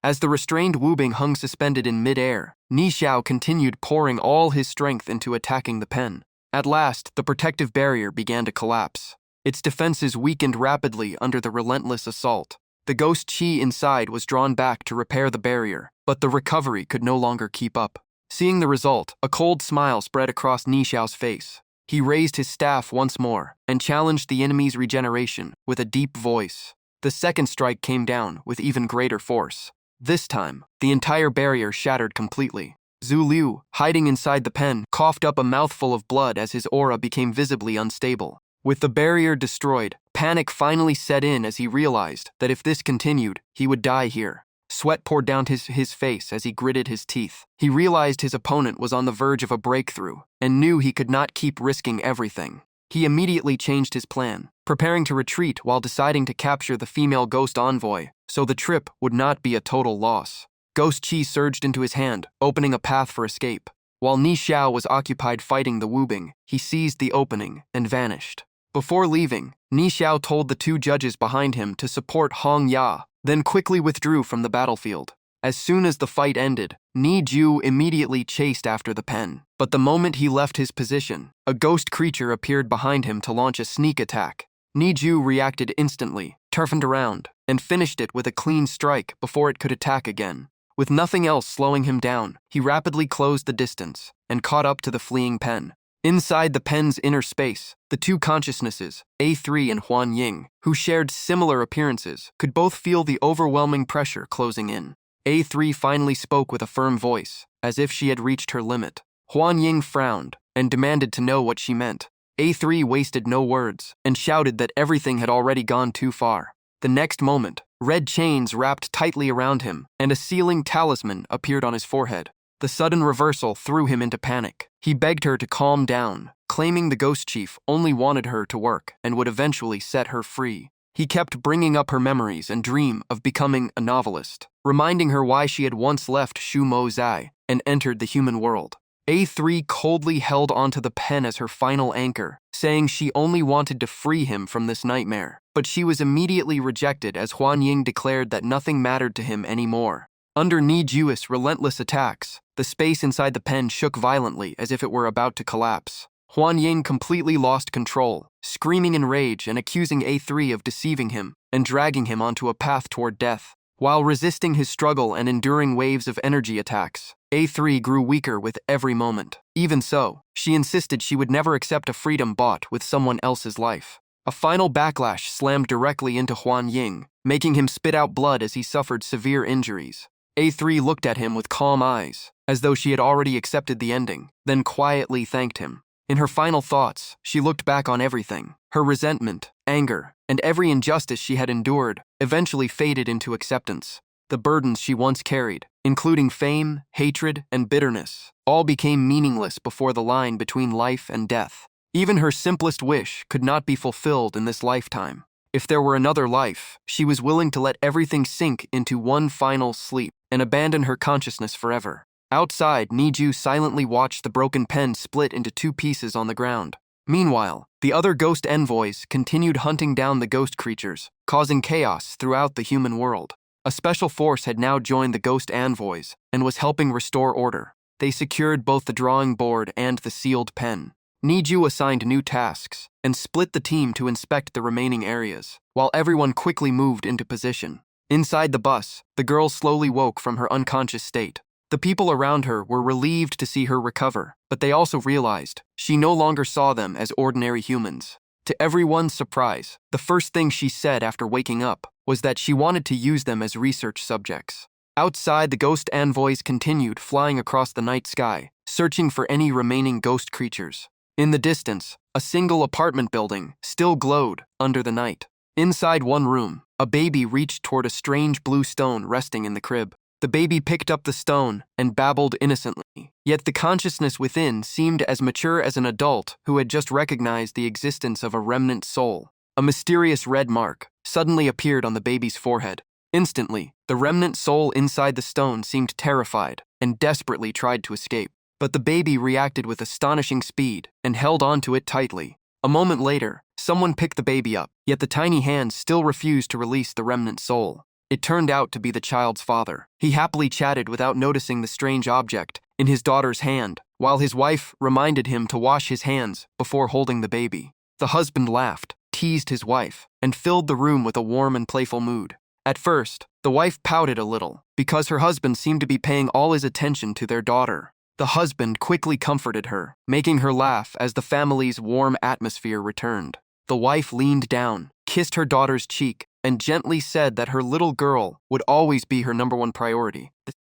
As the restrained Wubing hung suspended in mid-air, Ni Xiao continued pouring all his strength into attacking the pen. At last, the protective barrier began to collapse. Its defenses weakened rapidly under the relentless assault. The ghost qi inside was drawn back to repair the barrier, but the recovery could no longer keep up. Seeing the result, a cold smile spread across Ni Xiao's face. He raised his staff once more and challenged the enemy's regeneration with a deep voice. The second strike came down with even greater force. This time, the entire barrier shattered completely. Zhu Liu, hiding inside the pen, coughed up a mouthful of blood as his aura became visibly unstable. With the barrier destroyed, panic finally set in as he realized that if this continued, he would die here. Sweat poured down his face as he gritted his teeth. He realized his opponent was on the verge of a breakthrough and knew he could not keep risking everything. He immediately changed his plan, preparing to retreat while deciding to capture the female ghost envoy, so the trip would not be a total loss. Ghost Qi surged into his hand, opening a path for escape. While Ni Xiao was occupied fighting the Wubing, he seized the opening and vanished. Before leaving, Ni Xiao told the two judges behind him to support Hong Ya, then quickly withdrew from the battlefield. As soon as the fight ended, Ni Ju immediately chased after the pen. But the moment he left his position, a ghost creature appeared behind him to launch a sneak attack. Ni Ju reacted instantly, turned around, and finished it with a clean strike before it could attack again. With nothing else slowing him down, he rapidly closed the distance and caught up to the fleeing pen. Inside the pen's inner space, the two consciousnesses, A3 and Huan Ying, who shared similar appearances, could both feel the overwhelming pressure closing in. A3 finally spoke with a firm voice, as if she had reached her limit. Huan Ying frowned and demanded to know what she meant. A3 wasted no words and shouted that everything had already gone too far. The next moment, red chains wrapped tightly around him and a sealing talisman appeared on his forehead. The sudden reversal threw him into panic. He begged her to calm down, claiming the ghost chief only wanted her to work and would eventually set her free. He kept bringing up her memories and dream of becoming a novelist, reminding her why she had once left Shu Mo Zai and entered the human world. A3 coldly held onto the pen as her final anchor, saying she only wanted to free him from this nightmare. But she was immediately rejected as Huan Ying declared that nothing mattered to him anymore. Under Ni Ju's relentless attacks, the space inside the pen shook violently as if it were about to collapse. Huan Ying completely lost control, screaming in rage and accusing A3 of deceiving him and dragging him onto a path toward death. While resisting his struggle and enduring waves of energy attacks, A3 grew weaker with every moment. Even so, she insisted she would never accept a freedom bought with someone else's life. A final backlash slammed directly into Huan Ying, making him spit out blood as he suffered severe injuries. A3 looked at him with calm eyes, as though she had already accepted the ending, then quietly thanked him. In her final thoughts, she looked back on everything. Her resentment, anger, and every injustice she had endured eventually faded into acceptance. The burdens she once carried, including fame, hatred, and bitterness, all became meaningless before the line between life and death. Even her simplest wish could not be fulfilled in this lifetime. If there were another life, she was willing to let everything sink into one final sleep and abandon her consciousness forever. Outside, Ni Ju silently watched the broken pen split into two pieces on the ground. Meanwhile, the other ghost envoys continued hunting down the ghost creatures, causing chaos throughout the human world. A special force had now joined the ghost envoys and was helping restore order. They secured both the drawing board and the sealed pen. Ni Ju assigned new tasks and split the team to inspect the remaining areas, while everyone quickly moved into position. Inside the bus, the girl slowly woke from her unconscious state. The people around her were relieved to see her recover, but they also realized she no longer saw them as ordinary humans. To everyone's surprise, the first thing she said after waking up was that she wanted to use them as research subjects. Outside, the ghost envoys continued flying across the night sky, searching for any remaining ghost creatures. In the distance, a single apartment building still glowed under the night. Inside one room, a baby reached toward a strange blue stone resting in the crib. The baby picked up the stone and babbled innocently, yet the consciousness within seemed as mature as an adult who had just recognized the existence of a remnant soul. A mysterious red mark suddenly appeared on the baby's forehead. Instantly, the remnant soul inside the stone seemed terrified and desperately tried to escape. But the baby reacted with astonishing speed and held onto it tightly. A moment later, someone picked the baby up, yet the tiny hands still refused to release the remnant soul. It turned out to be the child's father. He happily chatted without noticing the strange object in his daughter's hand, while his wife reminded him to wash his hands before holding the baby. The husband laughed, teased his wife, and filled the room with a warm and playful mood. At first, the wife pouted a little, because her husband seemed to be paying all his attention to their daughter. The husband quickly comforted her, making her laugh as the family's warm atmosphere returned. The wife leaned down, kissed her daughter's cheek, and gently said that her little girl would always be her #1 priority.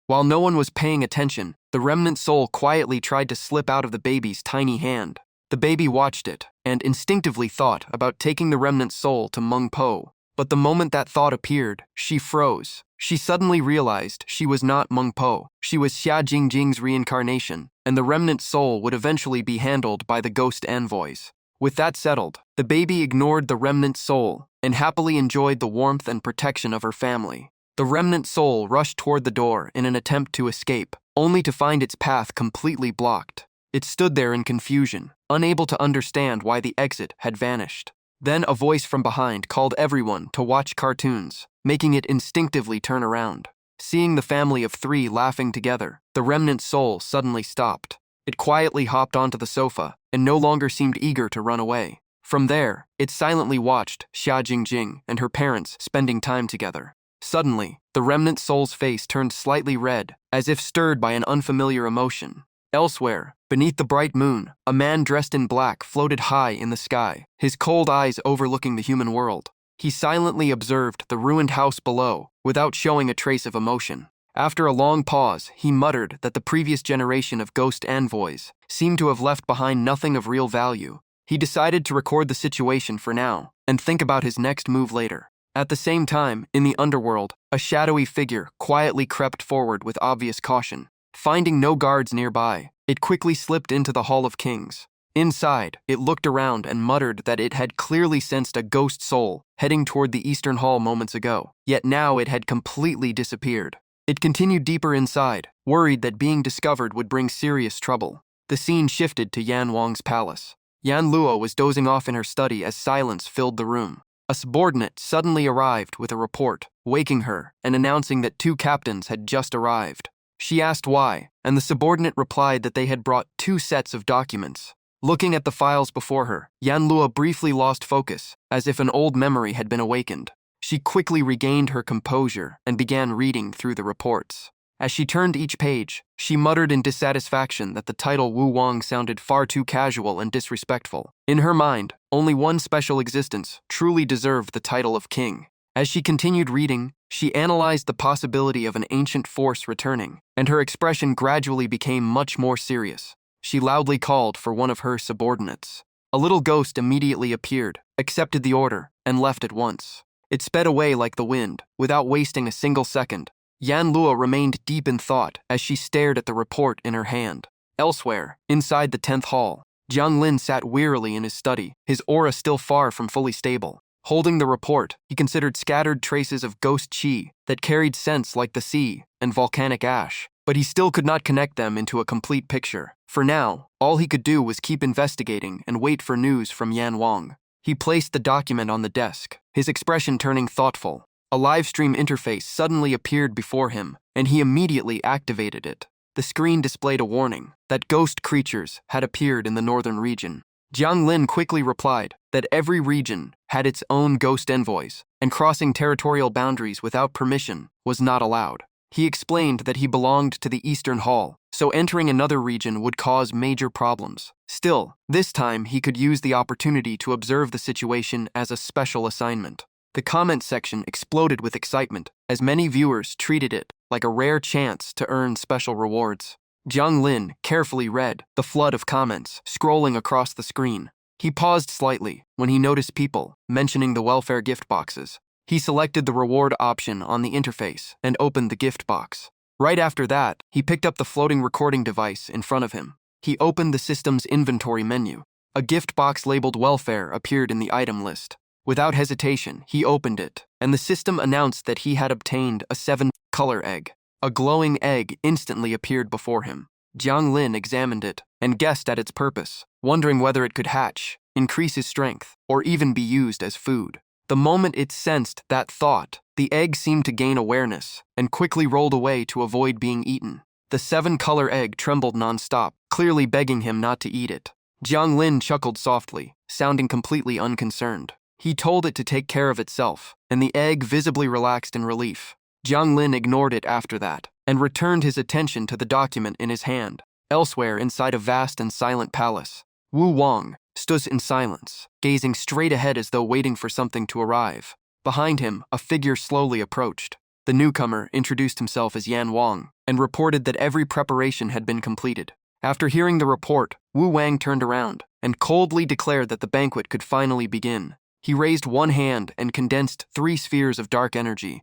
While no one was paying attention, the remnant soul quietly tried to slip out of the baby's tiny hand. The baby watched it, and instinctively thought about taking the remnant soul to Mung Po. But the moment that thought appeared, she froze. She suddenly realized she was not Mung Po. She was Xia Jingjing's reincarnation, and the remnant soul would eventually be handled by the ghost envoys. With that settled, the baby ignored the remnant soul and happily enjoyed the warmth and protection of her family. The remnant soul rushed toward the door in an attempt to escape, only to find its path completely blocked. It stood there in confusion, unable to understand why the exit had vanished. Then a voice from behind called everyone to watch cartoons, making it instinctively turn around. Seeing the family of 3 laughing together, the remnant soul suddenly stopped. It quietly hopped onto the sofa and no longer seemed eager to run away. From there, it silently watched Xia Jingjing and her parents spending time together. Suddenly, the remnant soul's face turned slightly red, as if stirred by an unfamiliar emotion. Elsewhere, beneath the bright moon, a man dressed in black floated high in the sky, his cold eyes overlooking the human world. He silently observed the ruined house below, without showing a trace of emotion. After a long pause, he muttered that the previous generation of ghost envoys seemed to have left behind nothing of real value. He decided to record the situation for now, and think about his next move later. At the same time, in the underworld, a shadowy figure quietly crept forward with obvious caution. Finding no guards nearby, it quickly slipped into the Hall of Kings. Inside, it looked around and muttered that it had clearly sensed a ghost soul heading toward the Eastern Hall moments ago, yet now it had completely disappeared. It continued deeper inside, worried that being discovered would bring serious trouble. The scene shifted to Yan Wang's palace. Yan Luo was dozing off in her study as silence filled the room. A subordinate suddenly arrived with a report, waking her and announcing that 2 captains had just arrived. She asked why, and the subordinate replied that they had brought 2 sets of documents. Looking at the files before her, Yan Luo briefly lost focus, as if an old memory had been awakened. She quickly regained her composure and began reading through the reports. As she turned each page, she muttered in dissatisfaction that the title Wu Wang sounded far too casual and disrespectful. In her mind, only one special existence truly deserved the title of king. As she continued reading, she analyzed the possibility of an ancient force returning, and her expression gradually became much more serious. She loudly called for one of her subordinates. A little ghost immediately appeared, accepted the order, and left at once. It sped away like the wind, without wasting a single second. Yan Luo remained deep in thought as she stared at the report in her hand. Elsewhere, inside the 10th hall, Jiang Lin sat wearily in his study, his aura still far from fully stable. Holding the report, he considered scattered traces of ghost qi that carried scents like the sea and volcanic ash, but he still could not connect them into a complete picture. For now, all he could do was keep investigating and wait for news from Yan Wang. He placed the document on the desk, his expression turning thoughtful. A live stream interface suddenly appeared before him, and he immediately activated it. The screen displayed a warning that ghost creatures had appeared in the northern region. Jiang Lin quickly replied that every region had its own ghost envoys, and crossing territorial boundaries without permission was not allowed. He explained that he belonged to the Eastern Hall, so entering another region would cause major problems. Still, this time he could use the opportunity to observe the situation as a special assignment. The comment section exploded with excitement, as many viewers treated it like a rare chance to earn special rewards. Jiang Lin carefully read the flood of comments scrolling across the screen. He paused slightly when he noticed people mentioning the welfare gift boxes. He selected the reward option on the interface and opened the gift box. Right after that, he picked up the floating recording device in front of him. He opened the system's inventory menu. A gift box labeled welfare appeared in the item list. Without hesitation, he opened it, and the system announced that he had obtained a 7-color egg. A glowing egg instantly appeared before him. Jiang Lin examined it and guessed at its purpose, wondering whether it could hatch, increase his strength, or even be used as food. The moment it sensed that thought, the egg seemed to gain awareness and quickly rolled away to avoid being eaten. The 7-color egg trembled nonstop, clearly begging him not to eat it. Jiang Lin chuckled softly, sounding completely unconcerned. He told it to take care of itself, and the egg visibly relaxed in relief. Jiang Lin ignored it after that, and returned his attention to the document in his hand. Elsewhere, inside a vast and silent palace, Wu Wang stood in silence, gazing straight ahead as though waiting for something to arrive. Behind him, a figure slowly approached. The newcomer introduced himself as Yan Wang and reported that every preparation had been completed. After hearing the report, Wu Wang turned around and coldly declared that the banquet could finally begin. He raised one hand and condensed 3 spheres of dark energy.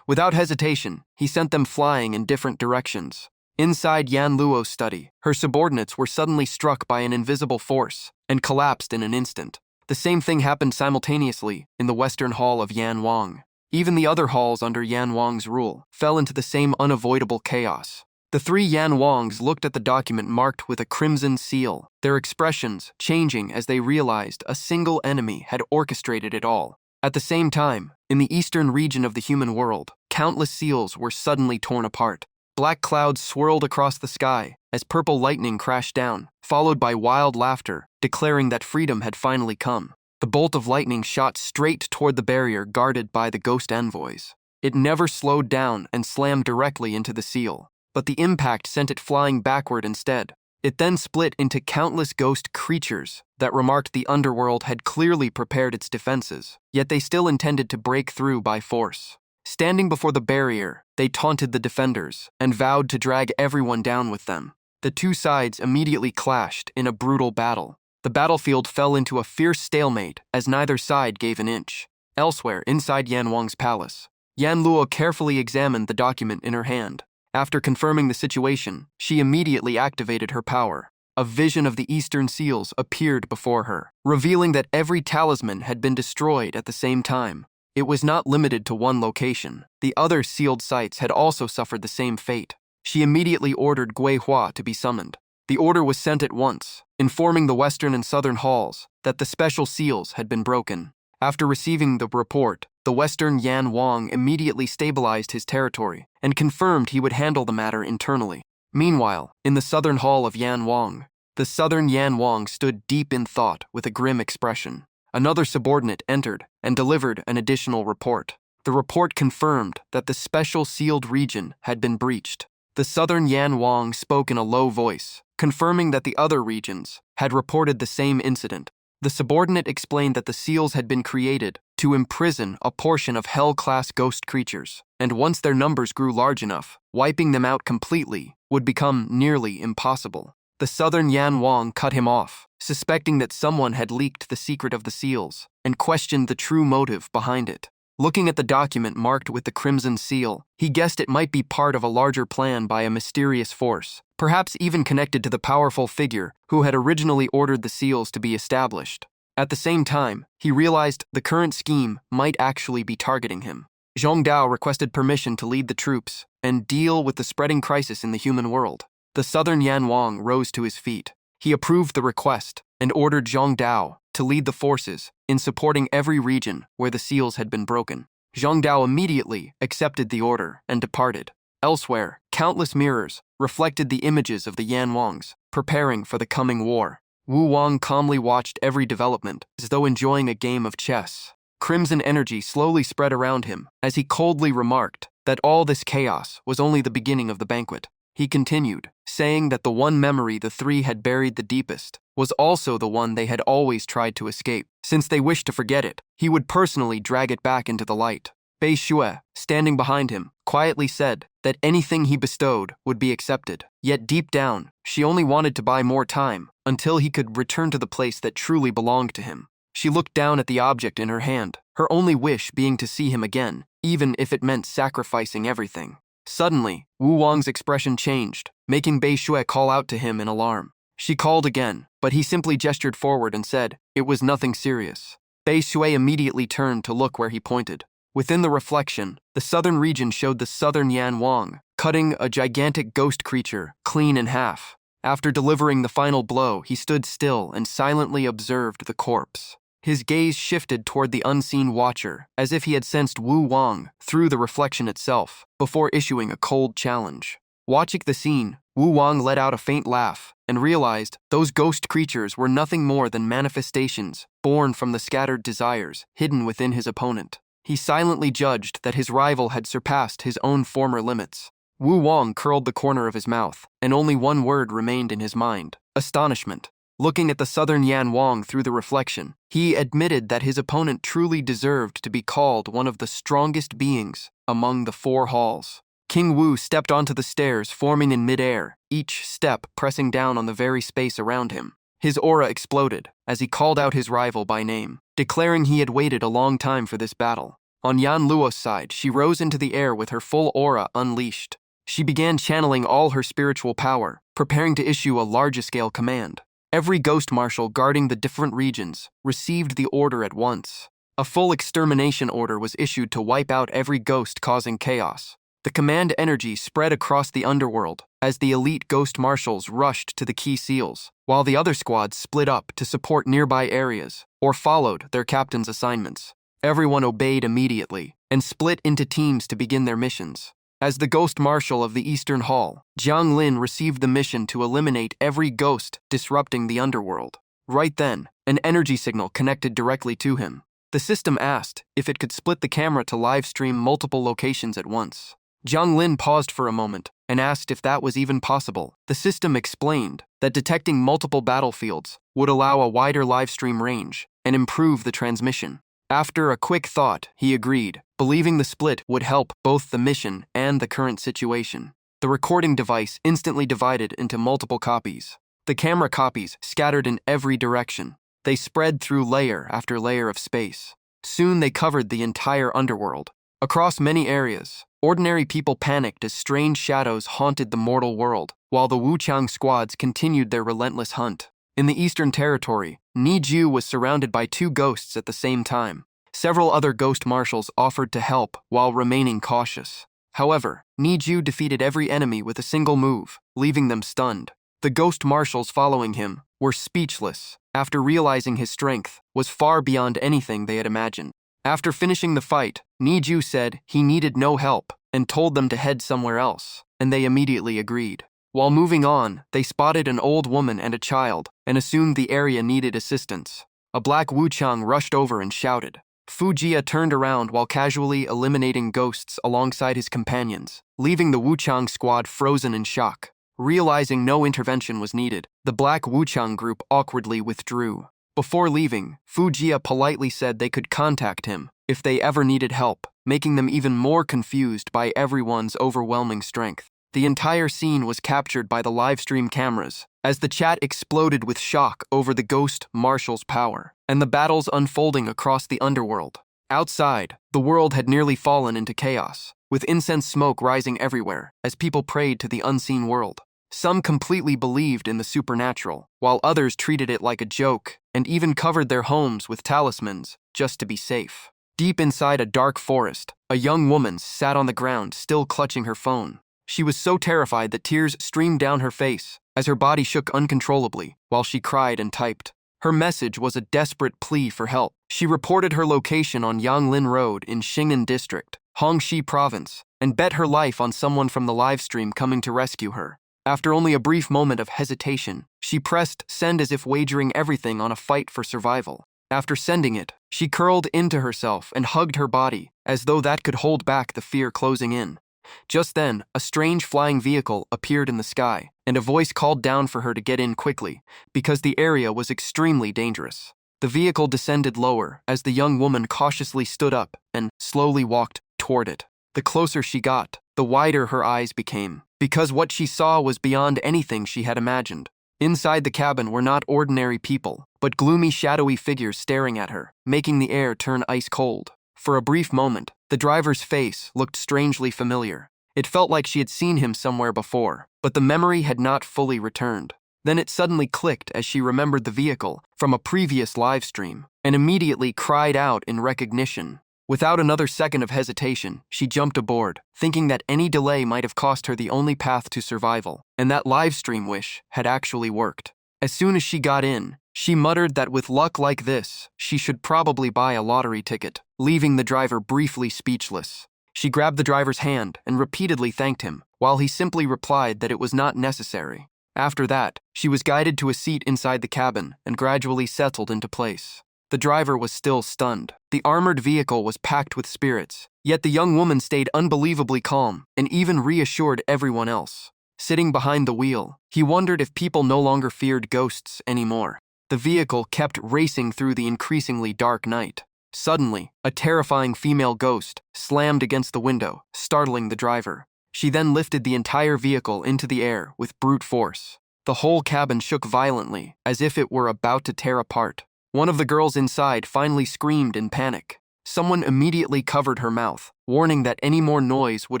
Without hesitation, he sent them flying in different directions. Inside Yan Luo's study, her subordinates were suddenly struck by an invisible force and collapsed in an instant. The same thing happened simultaneously in the western hall of Yan Wang. Even the other halls under Yan Wang's rule fell into the same unavoidable chaos. The 3 Yan Wangs looked at the document marked with a crimson seal, their expressions changing as they realized a single enemy had orchestrated it all. At the same time, in the eastern region of the human world, countless seals were suddenly torn apart. Black clouds swirled across the sky as purple lightning crashed down, followed by wild laughter, declaring that freedom had finally come. The bolt of lightning shot straight toward the barrier guarded by the ghost envoys. It never slowed down and slammed directly into the seal, but the impact sent it flying backward instead. It then split into countless ghost creatures that remarked the underworld had clearly prepared its defenses, yet they still intended to break through by force. Standing before the barrier, they taunted the defenders and vowed to drag everyone down with them. The 2 sides immediately clashed in a brutal battle. The battlefield fell into a fierce stalemate as neither side gave an inch. Elsewhere, inside Yan Wang's palace, Yan Luo carefully examined the document in her hand. After confirming the situation, she immediately activated her power. A vision of the Eastern Seals appeared before her, revealing that every talisman had been destroyed at the same time. It was not limited to one location. The other sealed sites had also suffered the same fate. She immediately ordered Gui Hua to be summoned. The order was sent at once, informing the western and southern halls that the special seals had been broken. After receiving the report, the western Yan Wang immediately stabilized his territory and confirmed he would handle the matter internally. Meanwhile, in the southern hall of Yan Wang, the southern Yan Wang stood deep in thought with a grim expression. Another subordinate entered and delivered an additional report. The report confirmed that the special sealed region had been breached. The southern Yan Wang spoke in a low voice, confirming that the other regions had reported the same incident. The subordinate explained that the seals had been created to imprison a portion of hell-class ghost creatures, and once their numbers grew large enough, wiping them out completely would become nearly impossible. The southern Yan Wang cut him off, suspecting that someone had leaked the secret of the seals, and questioned the true motive behind it. Looking at the document marked with the crimson seal, he guessed it might be part of a larger plan by a mysterious force, perhaps even connected to the powerful figure who had originally ordered the seals to be established. At the same time, he realized the current scheme might actually be targeting him. Zhong Dao requested permission to lead the troops and deal with the spreading crisis in the human world. The southern Yan Wang rose to his feet. He approved the request and ordered Zhong Dao to lead the forces in supporting every region where the seals had been broken. Zhong Dao immediately accepted the order and departed. Elsewhere, countless mirrors reflected the images of the Yan Wangs, preparing for the coming war. Wu Wang calmly watched every development as though enjoying a game of chess. Crimson energy slowly spread around him as he coldly remarked that all this chaos was only the beginning of the banquet. He continued, saying that the one memory the 3 had buried the deepest was also the one they had always tried to escape. Since they wished to forget it, he would personally drag it back into the light. Bei Xue, standing behind him, quietly said that anything he bestowed would be accepted. Yet deep down, she only wanted to buy more time until he could return to the place that truly belonged to him. She looked down at the object in her hand, her only wish being to see him again, even if it meant sacrificing everything. Suddenly, Wu Wang's expression changed, making Bei Xue call out to him in alarm. She called again, but he simply gestured forward and said it was nothing serious. Bei Xue immediately turned to look where he pointed. Within the reflection, the southern region showed the southern Yan Wang cutting a gigantic ghost creature clean in half. After delivering the final blow, he stood still and silently observed the corpse. His gaze shifted toward the unseen watcher, as if he had sensed Wu Wang through the reflection itself, before issuing a cold challenge. Watching the scene, Wu Wang let out a faint laugh and realized those ghost creatures were nothing more than manifestations born from the scattered desires hidden within his opponent. He silently judged that his rival had surpassed his own former limits. Wu Wang curled the corner of his mouth, and only one word remained in his mind: astonishment. Looking at the southern Yan Wang through the reflection, he admitted that his opponent truly deserved to be called one of the strongest beings among the four halls. King Wu stepped onto the stairs, forming in midair, each step pressing down on the very space around him. His aura exploded as he called out his rival by name, declaring he had waited a long time for this battle. On Yan Luo's side, she rose into the air with her full aura unleashed. She began channeling all her spiritual power, preparing to issue a large-scale command. Every ghost marshal guarding the different regions received the order at once. A full extermination order was issued to wipe out every ghost causing chaos. The command energy spread across the underworld as the elite ghost marshals rushed to the key seals, while the other squads split up to support nearby areas or followed their captain's assignments. Everyone obeyed immediately and split into teams to begin their missions. As the Ghost Marshal of the Eastern Hall, Jiang Lin received the mission to eliminate every ghost disrupting the underworld. Right then, an energy signal connected directly to him. The system asked if it could split the camera to live stream multiple locations at once. Jiang Lin paused for a moment and asked if that was even possible. The system explained that detecting multiple battlefields would allow a wider live stream range and improve the transmission. After a quick thought, he agreed, believing the split would help both the mission and the current situation. The recording device instantly divided into multiple copies. The camera copies scattered in every direction. They spread through layer after layer of space. Soon they covered the entire underworld. Across many areas, ordinary people panicked as strange shadows haunted the mortal world, while the Wuchang squads continued their relentless hunt. In the Eastern Territory, Niju was surrounded by two ghosts at the same time. Several other ghost marshals offered to help while remaining cautious. However, Niju defeated every enemy with a single move, leaving them stunned. The ghost marshals following him were speechless after realizing his strength was far beyond anything they had imagined. After finishing the fight, Niju said he needed no help and told them to head somewhere else, and they immediately agreed. While moving on, they spotted an old woman and a child and assumed the area needed assistance. A black Wuchang rushed over and shouted. Fujia turned around while casually eliminating ghosts alongside his companions, leaving the Wuchang squad frozen in shock. Realizing no intervention was needed, the black Wuchang group awkwardly withdrew. Before leaving, Fujia politely said they could contact him if they ever needed help, making them even more confused by everyone's overwhelming strength. The entire scene was captured by the livestream cameras as the chat exploded with shock over the Ghost Marshal's power and the battles unfolding across the underworld. Outside, the world had nearly fallen into chaos, with incense smoke rising everywhere as people prayed to the unseen world. Some completely believed in the supernatural, while others treated it like a joke and even covered their homes with talismans just to be safe. Deep inside a dark forest, a young woman sat on the ground, still clutching her phone. She was so terrified that tears streamed down her face as her body shook uncontrollably while she cried and typed. Her message was a desperate plea for help. She reported her location on Yanglin Road in Xing'an District, Hongxi Province, and bet her life on someone from the livestream coming to rescue her. After only a brief moment of hesitation, she pressed send as if wagering everything on a fight for survival. After sending it, she curled into herself and hugged her body as though that could hold back the fear closing in. Just then, a strange flying vehicle appeared in the sky, and a voice called down for her to get in quickly, because the area was extremely dangerous. The vehicle descended lower as the young woman cautiously stood up and slowly walked toward it. The closer she got, the wider her eyes became, because what she saw was beyond anything she had imagined. Inside the cabin were not ordinary people, but gloomy, shadowy figures staring at her, making the air turn ice cold. For a brief moment, the driver's face looked strangely familiar. It felt like she had seen him somewhere before, but the memory had not fully returned. Then it suddenly clicked as she remembered the vehicle from a previous live stream and immediately cried out in recognition. Without another second of hesitation, she jumped aboard, thinking that any delay might have cost her the only path to survival, and that live stream wish had actually worked. As soon as she got in, She muttered that with luck like this, she should probably buy a lottery ticket, leaving the driver briefly speechless. She grabbed the driver's hand and repeatedly thanked him, while he simply replied that it was not necessary. After that, she was guided to a seat inside the cabin and gradually settled into place. The driver was still stunned. The armored vehicle was packed with spirits, yet the young woman stayed unbelievably calm and even reassured everyone else. Sitting behind the wheel, he wondered if people no longer feared ghosts anymore. The vehicle kept racing through the increasingly dark night. Suddenly, a terrifying female ghost slammed against the window, startling the driver. She then lifted the entire vehicle into the air with brute force. The whole cabin shook violently, as if it were about to tear apart. One of the girls inside finally screamed in panic. Someone immediately covered her mouth, warning that any more noise would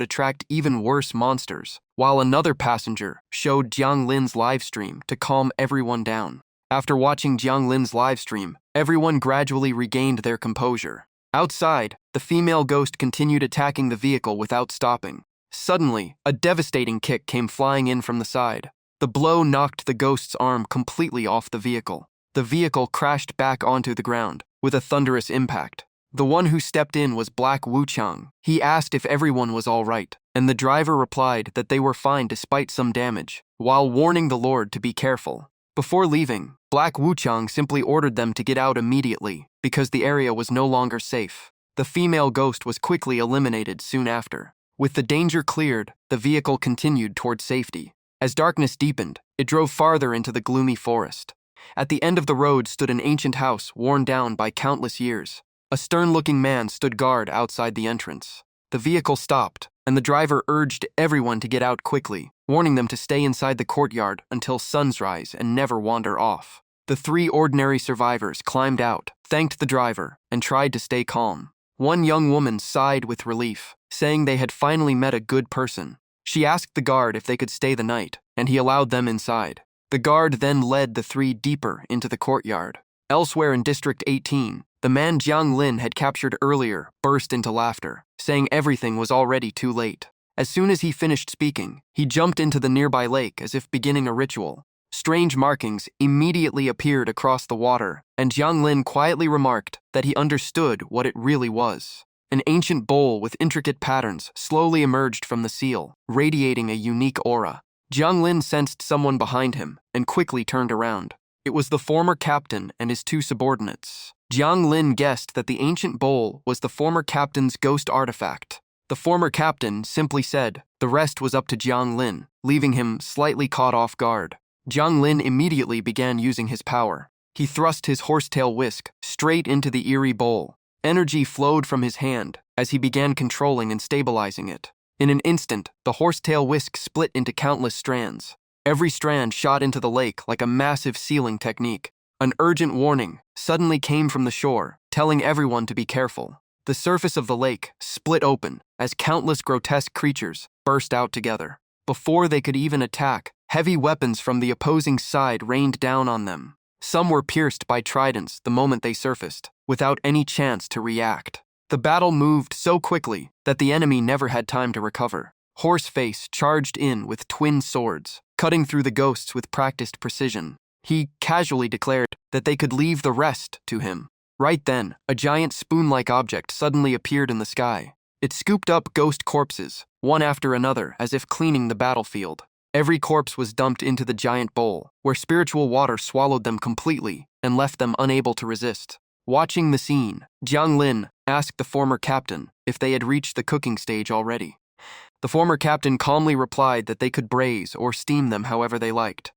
attract even worse monsters, while another passenger showed Jiang Lin's livestream to calm everyone down. After watching Jiang Lin's livestream, everyone gradually regained their composure. Outside, the female ghost continued attacking the vehicle without stopping. Suddenly, a devastating kick came flying in from the side. The blow knocked the ghost's arm completely off the vehicle. The vehicle crashed back onto the ground, with a thunderous impact. The one who stepped in was Black Wuchang. He asked if everyone was all right, and the driver replied that they were fine despite some damage, while warning the Lord to be careful. Before leaving, Black Wuchang simply ordered them to get out immediately, because the area was no longer safe. The female ghost was quickly eliminated soon after. With the danger cleared, the vehicle continued toward safety. As darkness deepened, it drove farther into the gloomy forest. At the end of the road stood an ancient house worn down by countless years. A stern-looking man stood guard outside the entrance. The vehicle stopped, and the driver urged everyone to get out quickly, warning them to stay inside the courtyard until sunrise and never wander off. The 3 ordinary survivors climbed out, thanked the driver, and tried to stay calm. One young woman sighed with relief, saying they had finally met a good person. She asked the guard if they could stay the night, and he allowed them inside. The guard then led the 3 deeper into the courtyard. Elsewhere in District 18, the man Jiang Lin had captured earlier burst into laughter, saying everything was already too late. As soon as he finished speaking, he jumped into the nearby lake as if beginning a ritual. Strange markings immediately appeared across the water, and Jiang Lin quietly remarked that he understood what it really was. An ancient bowl with intricate patterns slowly emerged from the seal, radiating a unique aura. Jiang Lin sensed someone behind him and quickly turned around. It was the former captain and his 2 subordinates. Jiang Lin guessed that the ancient bowl was the former captain's ghost artifact. The former captain simply said the rest was up to Jiang Lin, leaving him slightly caught off guard. Jiang Lin immediately began using his power. He thrust his horsetail whisk straight into the eerie bowl. Energy flowed from his hand as he began controlling and stabilizing it. In an instant, the horsetail whisk split into countless strands. Every strand shot into the lake like a massive sealing technique. An urgent warning suddenly came from the shore, telling everyone to be careful. The surface of the lake split open as countless grotesque creatures burst out together. Before they could even attack, heavy weapons from the opposing side rained down on them. Some were pierced by tridents the moment they surfaced, without any chance to react. The battle moved so quickly that the enemy never had time to recover. Horseface charged in with twin swords, cutting through the ghosts with practiced precision. He casually declared that they could leave the rest to him. Right then, a giant spoon-like object suddenly appeared in the sky. It scooped up ghost corpses, one after another, as if cleaning the battlefield. Every corpse was dumped into the giant bowl, where spiritual water swallowed them completely and left them unable to resist. Watching the scene, Jiang Lin asked the former captain if they had reached the cooking stage already. The former captain calmly replied that they could braise or steam them however they liked,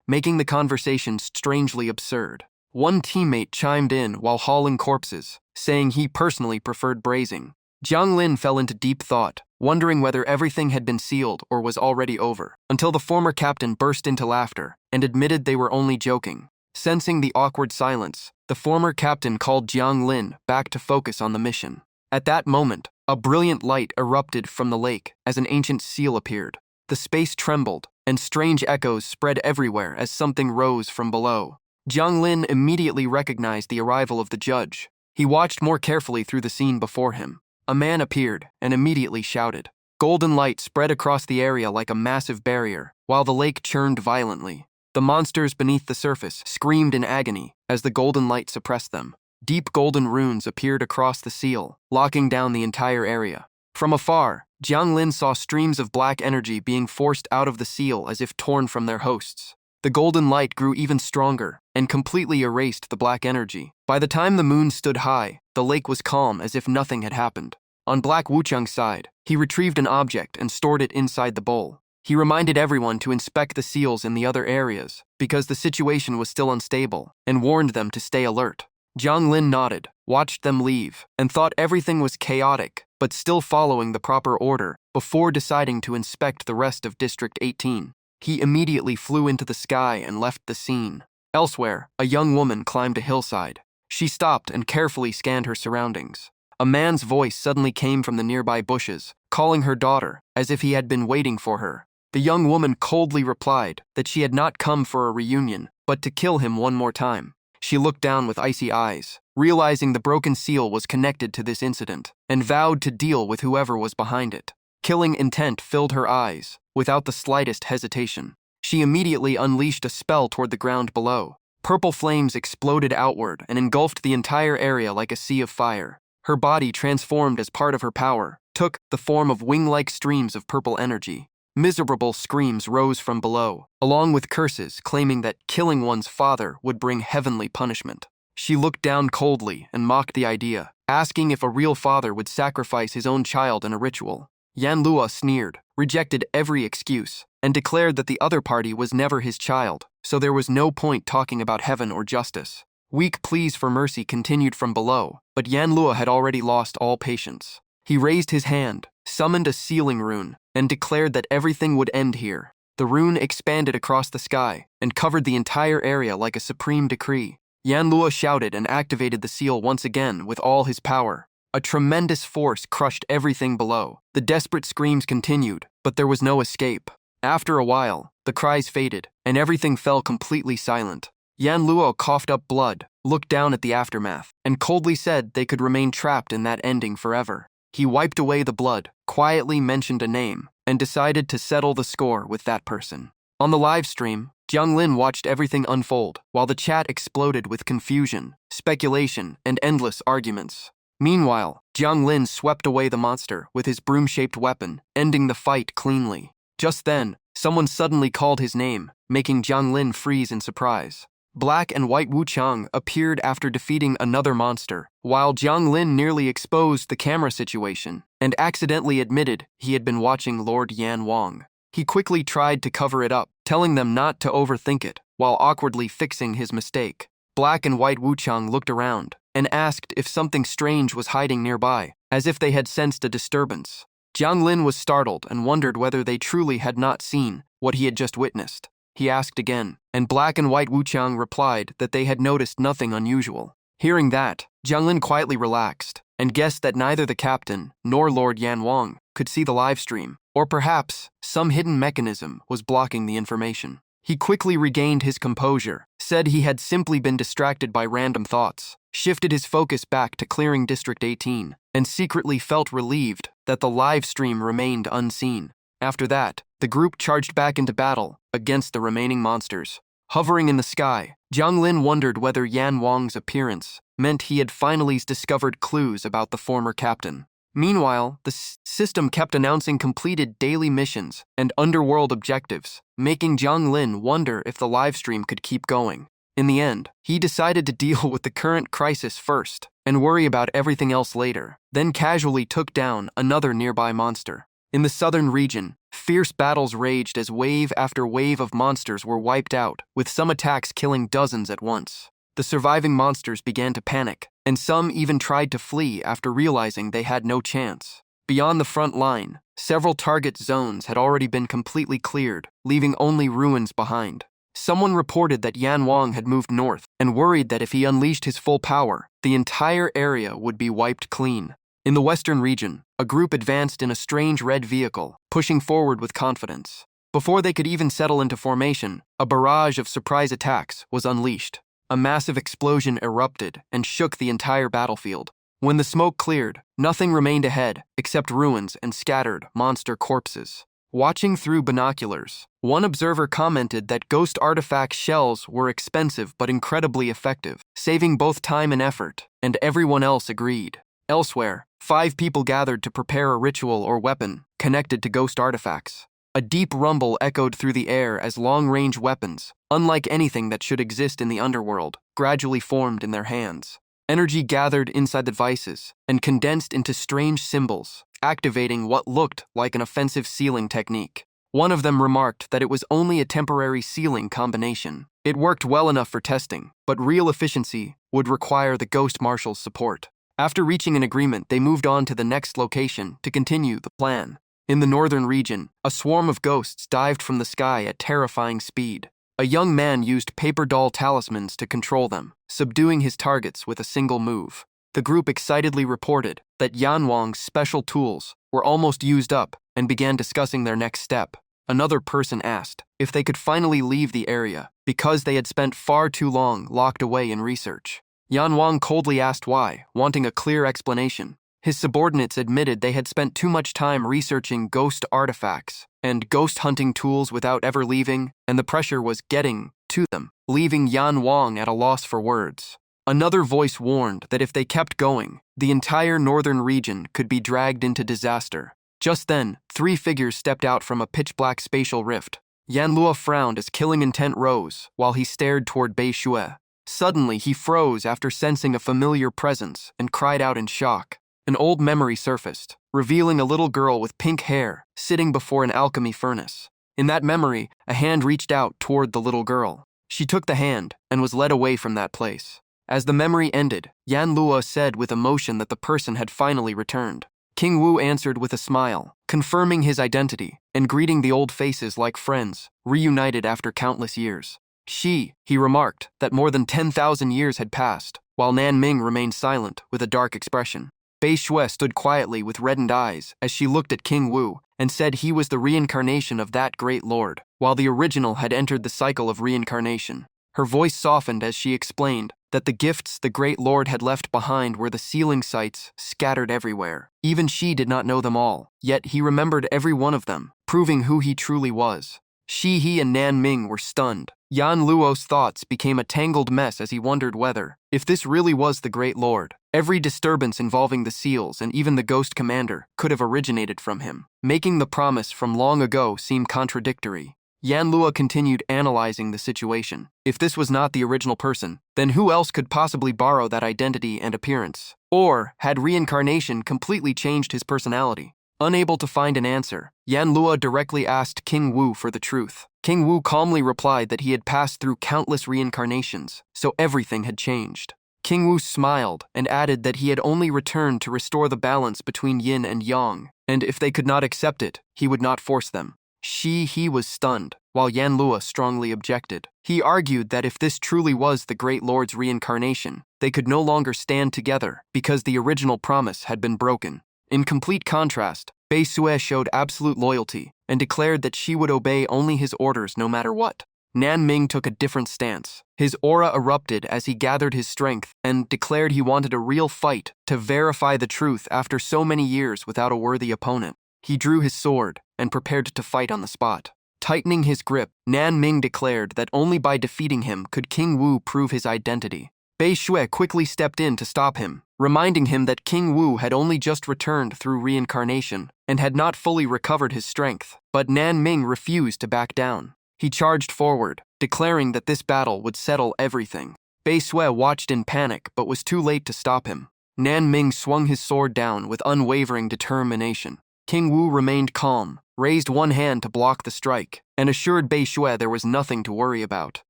making the conversation strangely absurd. One teammate chimed in while hauling corpses, saying he personally preferred braising. Jiang Lin fell into deep thought, wondering whether everything had been sealed or was already over, until the former captain burst into laughter and admitted they were only joking. Sensing the awkward silence, the former captain called Jiang Lin back to focus on the mission. At that moment, a brilliant light erupted from the lake as an ancient seal appeared. The space trembled, and strange echoes spread everywhere as something rose from below. Jiang Lin immediately recognized the arrival of the judge. He watched more carefully through the scene before him. A man appeared and immediately shouted. Golden light spread across the area like a massive barrier, while the lake churned violently. The monsters beneath the surface screamed in agony as the golden light suppressed them. Deep golden runes appeared across the seal, locking down the entire area. From afar, Jiang Lin saw streams of black energy being forced out of the seal as if torn from their hosts. The golden light grew even stronger and completely erased the black energy. By the time the moon stood high, the lake was calm as if nothing had happened. On Black Wuchang's side, he retrieved an object and stored it inside the bowl. He reminded everyone to inspect the seals in the other areas because the situation was still unstable and warned them to stay alert. Jiang Lin nodded, watched them leave, and thought everything was chaotic, but still following the proper order before deciding to inspect the rest of District 18. He immediately flew into the sky and left the scene. Elsewhere, a young woman climbed a hillside. She stopped and carefully scanned her surroundings. A man's voice suddenly came from the nearby bushes, calling her daughter, as if he had been waiting for her. The young woman coldly replied that she had not come for a reunion, but to kill him one more time. She looked down with icy eyes, realizing the broken seal was connected to this incident, and vowed to deal with whoever was behind it. Killing intent filled her eyes, without the slightest hesitation. She immediately unleashed a spell toward the ground below. Purple flames exploded outward and engulfed the entire area like a sea of fire. Her body, transformed as part of her power, took the form of wing-like streams of purple energy. Miserable screams rose from below, along with curses claiming that killing one's father would bring heavenly punishment. She looked down coldly and mocked the idea, asking if a real father would sacrifice his own child in a ritual. Yan Lua sneered, rejected every excuse, and declared that the other party was never his child, so there was no point talking about heaven or justice. Weak pleas for mercy continued from below, but Yan Lua had already lost all patience. He raised his hand, summoned a sealing rune, and declared that everything would end here. The rune expanded across the sky and covered the entire area like a supreme decree. Yan Lua shouted and activated the seal once again with all his power. A tremendous force crushed everything below. The desperate screams continued, but there was no escape. After a while, the cries faded, and everything fell completely silent. Yan Luo coughed up blood, looked down at the aftermath, and coldly said they could remain trapped in that ending forever. He wiped away the blood, quietly mentioned a name, and decided to settle the score with that person. On the live stream, Jiang Lin watched everything unfold, while the chat exploded with confusion, speculation, and endless arguments. Meanwhile, Jiang Lin swept away the monster with his broom-shaped weapon, ending the fight cleanly. Just then, someone suddenly called his name, making Jiang Lin freeze in surprise. Black and White Wuchang appeared after defeating another monster, while Jiang Lin nearly exposed the camera situation and accidentally admitted he had been watching Lord Yan Wang. He quickly tried to cover it up, telling them not to overthink it, while awkwardly fixing his mistake. Black and White Wuchang looked around and asked if something strange was hiding nearby, as if they had sensed a disturbance. Jiang Lin was startled and wondered whether they truly had not seen what he had just witnessed. He asked again, and Black and White Wuchang replied that they had noticed nothing unusual. Hearing that, Jiang Lin quietly relaxed and guessed that neither the captain nor Lord Yan Wang could see the live stream, or perhaps some hidden mechanism was blocking the information. He quickly regained his composure, said he had simply been distracted by random thoughts, shifted his focus back to clearing District 18, and secretly felt relieved that the live stream remained unseen. After that, the group charged back into battle against the remaining monsters. Hovering in the sky, Jiang Lin wondered whether Yan Wang's appearance meant he had finally discovered clues about the former captain. Meanwhile, the system kept announcing completed daily missions and underworld objectives, making Jiang Lin wonder if the livestream could keep going. In the end, he decided to deal with the current crisis first and worry about everything else later, then casually took down another nearby monster. In the southern region, fierce battles raged as wave after wave of monsters were wiped out, with some attacks killing dozens at once. The surviving monsters began to panic, and some even tried to flee after realizing they had no chance. Beyond the front line, several target zones had already been completely cleared, leaving only ruins behind. Someone reported that Yan Wang had moved north and worried that if he unleashed his full power, the entire area would be wiped clean. In the western region, a group advanced in a strange red vehicle, pushing forward with confidence. Before they could even settle into formation, a barrage of surprise attacks was unleashed. A massive explosion erupted and shook the entire battlefield. When the smoke cleared, nothing remained ahead except ruins and scattered monster corpses. Watching through binoculars, one observer commented that ghost artifact shells were expensive but incredibly effective, saving both time and effort, and everyone else agreed. Elsewhere, 5 people gathered to prepare a ritual or weapon connected to ghost artifacts. A deep rumble echoed through the air as long-range weapons, unlike anything that should exist in the underworld, gradually formed in their hands. Energy gathered inside the devices and condensed into strange symbols, activating what looked like an offensive sealing technique. One of them remarked that it was only a temporary sealing combination. It worked well enough for testing, but real efficiency would require the Ghost Marshal's support. After reaching an agreement, they moved on to the next location to continue the plan. In the northern region, a swarm of ghosts dived from the sky at terrifying speed. A young man used paper doll talismans to control them, subduing his targets with a single move. The group excitedly reported that Yan Wang's special tools were almost used up and began discussing their next step. Another person asked if they could finally leave the area because they had spent far too long locked away in research. Yan Wang coldly asked why, wanting a clear explanation. His subordinates admitted they had spent too much time researching ghost artifacts and ghost hunting tools without ever leaving, and the pressure was getting to them, leaving Yan Wang at a loss for words. Another voice warned that if they kept going, the entire northern region could be dragged into disaster. Just then, 3 figures stepped out from a pitch-black spatial rift. Yan Lua frowned as killing intent rose while he stared toward Bei Xue. Suddenly, he froze after sensing a familiar presence and cried out in shock. An old memory surfaced, revealing a little girl with pink hair sitting before an alchemy furnace. In that memory, a hand reached out toward the little girl. She took the hand and was led away from that place. As the memory ended, Yan Lua said with emotion that the person had finally returned. King Wu answered with a smile, confirming his identity and greeting the old faces like friends, reunited after countless years. He remarked that more than 10,000 years had passed, while Nan Ming remained silent with a dark expression. Bei Xue stood quietly with reddened eyes as she looked at King Wu and said he was the reincarnation of that great lord, while the original had entered the cycle of reincarnation. Her voice softened as she explained that the gifts the great lord had left behind were the sealing sites scattered everywhere. Even she did not know them all, yet he remembered every one of them, proving who he truly was. He and Nan Ming were stunned. Yan Luo's thoughts became a tangled mess as he wondered whether, if this really was the Great Lord, every disturbance involving the seals and even the Ghost Commander could have originated from him, making the promise from long ago seem contradictory. Yan Luo continued analyzing the situation. If this was not the original person, then who else could possibly borrow that identity and appearance? Or had reincarnation completely changed his personality? Unable to find an answer, Yan Luo directly asked King Wu for the truth. King Wu calmly replied that he had passed through countless reincarnations, so everything had changed. King Wu smiled and added that he had only returned to restore the balance between yin and yang, and if they could not accept it, he would not force them. He was stunned, while Yan Luo strongly objected. He argued that if this truly was the Great Lord's reincarnation, they could no longer stand together because the original promise had been broken. In complete contrast, Bei Xue showed absolute loyalty and declared that she would obey only his orders no matter what. Nan Ming took a different stance. His aura erupted as he gathered his strength and declared he wanted a real fight to verify the truth after so many years without a worthy opponent. He drew his sword and prepared to fight on the spot. Tightening his grip, Nan Ming declared that only by defeating him could King Wu prove his identity. Bei Xue quickly stepped in to stop him, reminding him that King Wu had only just returned through reincarnation and had not fully recovered his strength. But Nan Ming refused to back down. He charged forward, declaring that this battle would settle everything. Bei Xue watched in panic but was too late to stop him. Nan Ming swung his sword down with unwavering determination. King Wu remained calm, raised one hand to block the strike, and assured Bei Xue there was nothing to worry about.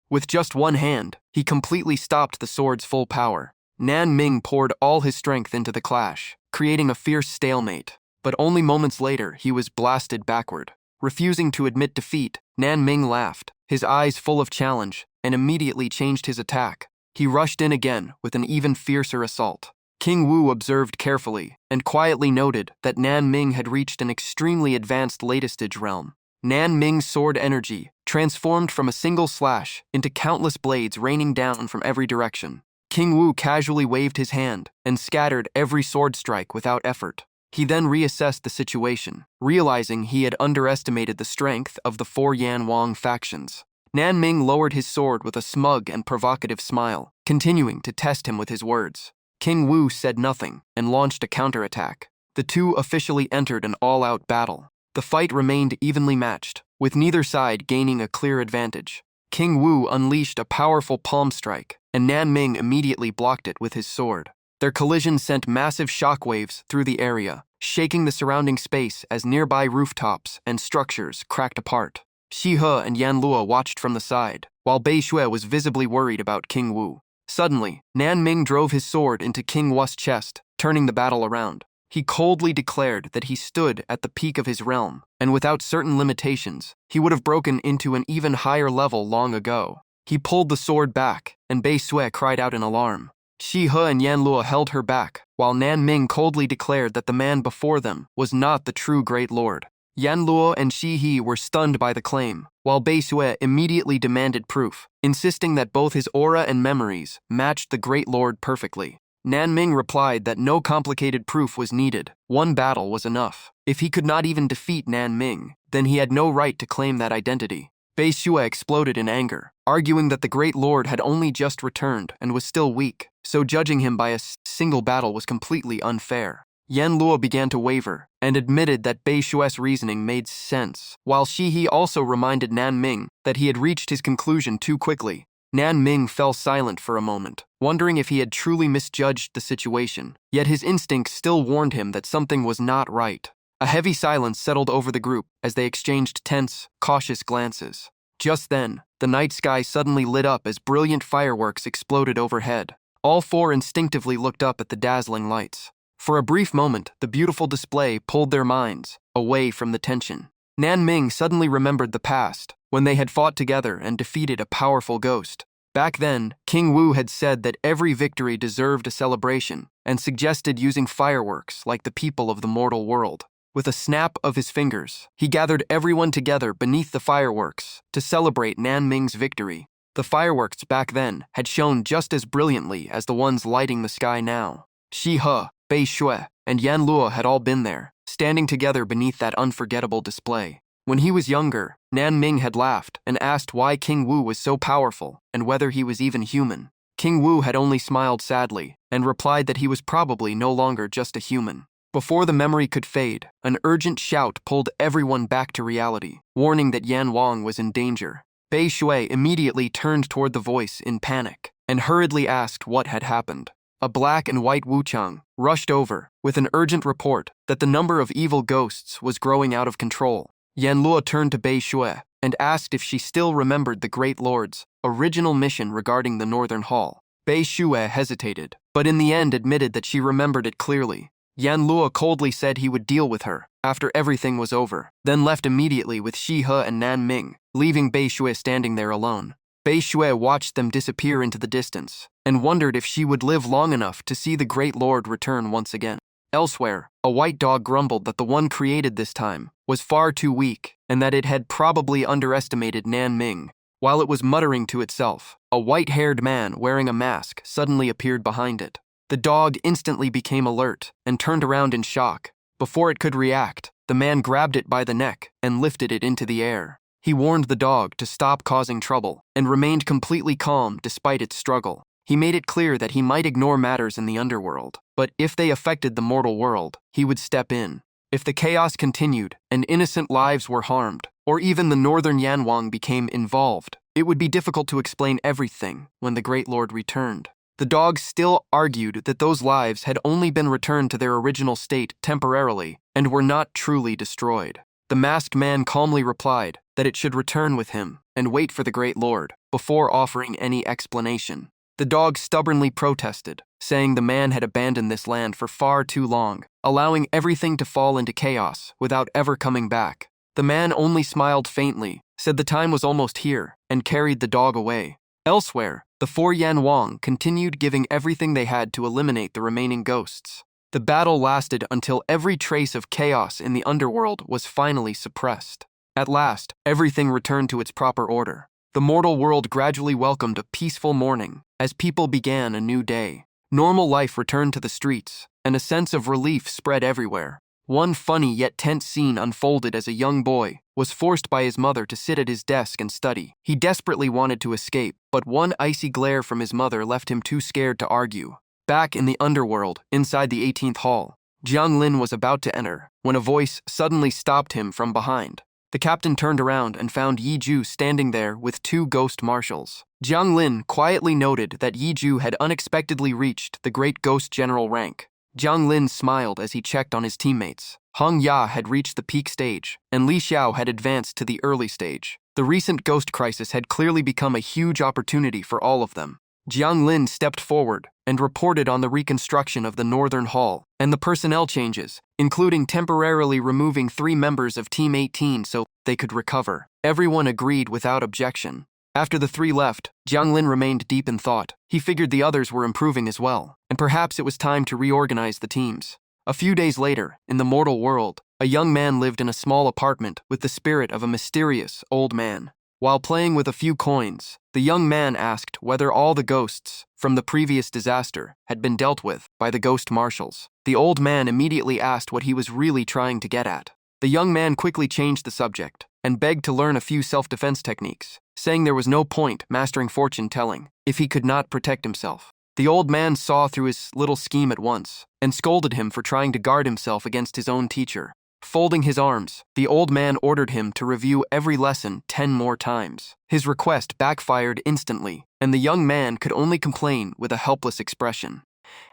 With just one hand, he completely stopped the sword's full power. Nan Ming poured all his strength into the clash, creating a fierce stalemate. But only moments later, he was blasted backward. Refusing to admit defeat, Nan Ming laughed, his eyes full of challenge, and immediately changed his attack. He rushed in again with an even fiercer assault. King Wu observed carefully and quietly noted that Nan Ming had reached an extremely advanced late-stage realm. Nan Ming's sword energy transformed from a single slash into countless blades raining down from every direction. King Wu casually waved his hand and scattered every sword strike without effort. He then reassessed the situation, realizing he had underestimated the strength of the four Yan Wang factions. Nan Ming lowered his sword with a smug and provocative smile, continuing to test him with his words. King Wu said nothing and launched a counterattack. The two officially entered an all-out battle. The fight remained evenly matched, with neither side gaining a clear advantage. King Wu unleashed a powerful palm strike, and Nan Ming immediately blocked it with his sword. Their collision sent massive shockwaves through the area, shaking the surrounding space as nearby rooftops and structures cracked apart. Shi He and Yan Luo watched from the side, while Bei Xue was visibly worried about King Wu. Suddenly, Nan Ming drove his sword into King Wu's chest, turning the battle around. He coldly declared that he stood at the peak of his realm, and without certain limitations, he would have broken into an even higher level long ago. He pulled the sword back, and Bei Xue cried out in alarm. Shi He and Yan Luo held her back, while Nan Ming coldly declared that the man before them was not the true Great Lord. Yan Luo and Shi He were stunned by the claim, while Bei Xue immediately demanded proof, insisting that both his aura and memories matched the Great Lord perfectly. Nan Ming replied that no complicated proof was needed. One battle was enough. If he could not even defeat Nan Ming, then he had no right to claim that identity. Bei Xue exploded in anger, arguing that the Great Lord had only just returned and was still weak, so judging him by a single battle was completely unfair. Yan Luo began to waver and admitted that Bei Xue's reasoning made sense, while Shi He also reminded Nan Ming that he had reached his conclusion too quickly. Nan Ming fell silent for a moment, wondering if he had truly misjudged the situation, yet his instincts still warned him that something was not right. A heavy silence settled over the group as they exchanged tense, cautious glances. Just then, the night sky suddenly lit up as brilliant fireworks exploded overhead. All four instinctively looked up at the dazzling lights. For a brief moment, the beautiful display pulled their minds away from the tension. Nan Ming suddenly remembered the past, when they had fought together and defeated a powerful ghost. Back then, King Wu had said that every victory deserved a celebration and suggested using fireworks like the people of the mortal world. With a snap of his fingers, he gathered everyone together beneath the fireworks to celebrate Nan Ming's victory. The fireworks back then had shone just as brilliantly as the ones lighting the sky now. Shi He, Bei Xue, and Yan Luo had all been there, standing together beneath that unforgettable display. When he was younger, Nan Ming had laughed and asked why King Wu was so powerful and whether he was even human. King Wu had only smiled sadly and replied that he was probably no longer just a human. Before the memory could fade, an urgent shout pulled everyone back to reality, warning that Yan Wang was in danger. Bei Xue immediately turned toward the voice in panic and hurriedly asked what had happened. A black and white Wuchang rushed over with an urgent report that the number of evil ghosts was growing out of control. Yan Luo turned to Bei Xue and asked if she still remembered the Great Lord's original mission regarding the Northern Hall. Bei Xue hesitated, but in the end admitted that she remembered it clearly. Yan Luo coldly said he would deal with her after everything was over, then left immediately with Shi He and Nan Ming, leaving Bei Xue standing there alone. Bei Xue watched them disappear into the distance and wondered if she would live long enough to see the Great Lord return once again. Elsewhere, a white dog grumbled that the one created this time was far too weak and that it had probably underestimated Nan Ming. While it was muttering to itself, a white-haired man wearing a mask suddenly appeared behind it. The dog instantly became alert and turned around in shock. Before it could react, the man grabbed it by the neck and lifted it into the air. He warned the dog to stop causing trouble and remained completely calm despite its struggle. He made it clear that he might ignore matters in the underworld, but if they affected the mortal world, he would step in. If the chaos continued and innocent lives were harmed, or even the northern Yanwang became involved, it would be difficult to explain everything when the Great Lord returned. The dog still argued that those lives had only been returned to their original state temporarily and were not truly destroyed. The masked man calmly replied that it should return with him and wait for the Great Lord before offering any explanation. The dog stubbornly protested, saying the man had abandoned this land for far too long, allowing everything to fall into chaos without ever coming back. The man only smiled faintly, said the time was almost here, and carried the dog away. Elsewhere, the four Yanwang continued giving everything they had to eliminate the remaining ghosts. The battle lasted until every trace of chaos in the underworld was finally suppressed. At last, everything returned to its proper order. The mortal world gradually welcomed a peaceful morning as people began a new day. Normal life returned to the streets, and a sense of relief spread everywhere. One funny yet tense scene unfolded as a young boy was forced by his mother to sit at his desk and study. He desperately wanted to escape, but one icy glare from his mother left him too scared to argue. Back in the underworld, inside the 18th hall, Jiang Lin was about to enter when a voice suddenly stopped him from behind. The captain turned around and found Yi Ju standing there with two ghost marshals. Jiang Lin quietly noted that Yi Ju had unexpectedly reached the great ghost general rank. Jiang Lin smiled as he checked on his teammates. Hong Ya had reached the peak stage, and Li Xiao had advanced to the early stage. The recent ghost crisis had clearly become a huge opportunity for all of them. Jiang Lin stepped forward and reported on the reconstruction of the Northern Hall and the personnel changes, including temporarily removing 3 members of Team 18 so they could recover. Everyone agreed without objection. After the 3 left, Jiang Lin remained deep in thought. He figured the others were improving as well, and perhaps it was time to reorganize the teams. A few days later, in the mortal world, a young man lived in a small apartment with the spirit of a mysterious old man. While playing with a few coins, the young man asked whether all the ghosts from the previous disaster had been dealt with by the ghost marshals. The old man immediately asked what he was really trying to get at. The young man quickly changed the subject and begged to learn a few self-defense techniques, saying there was no point mastering fortune-telling if he could not protect himself. The old man saw through his little scheme at once and scolded him for trying to guard himself against his own teacher. Folding his arms, the old man ordered him to review every lesson 10 more times. His request backfired instantly, and the young man could only complain with a helpless expression.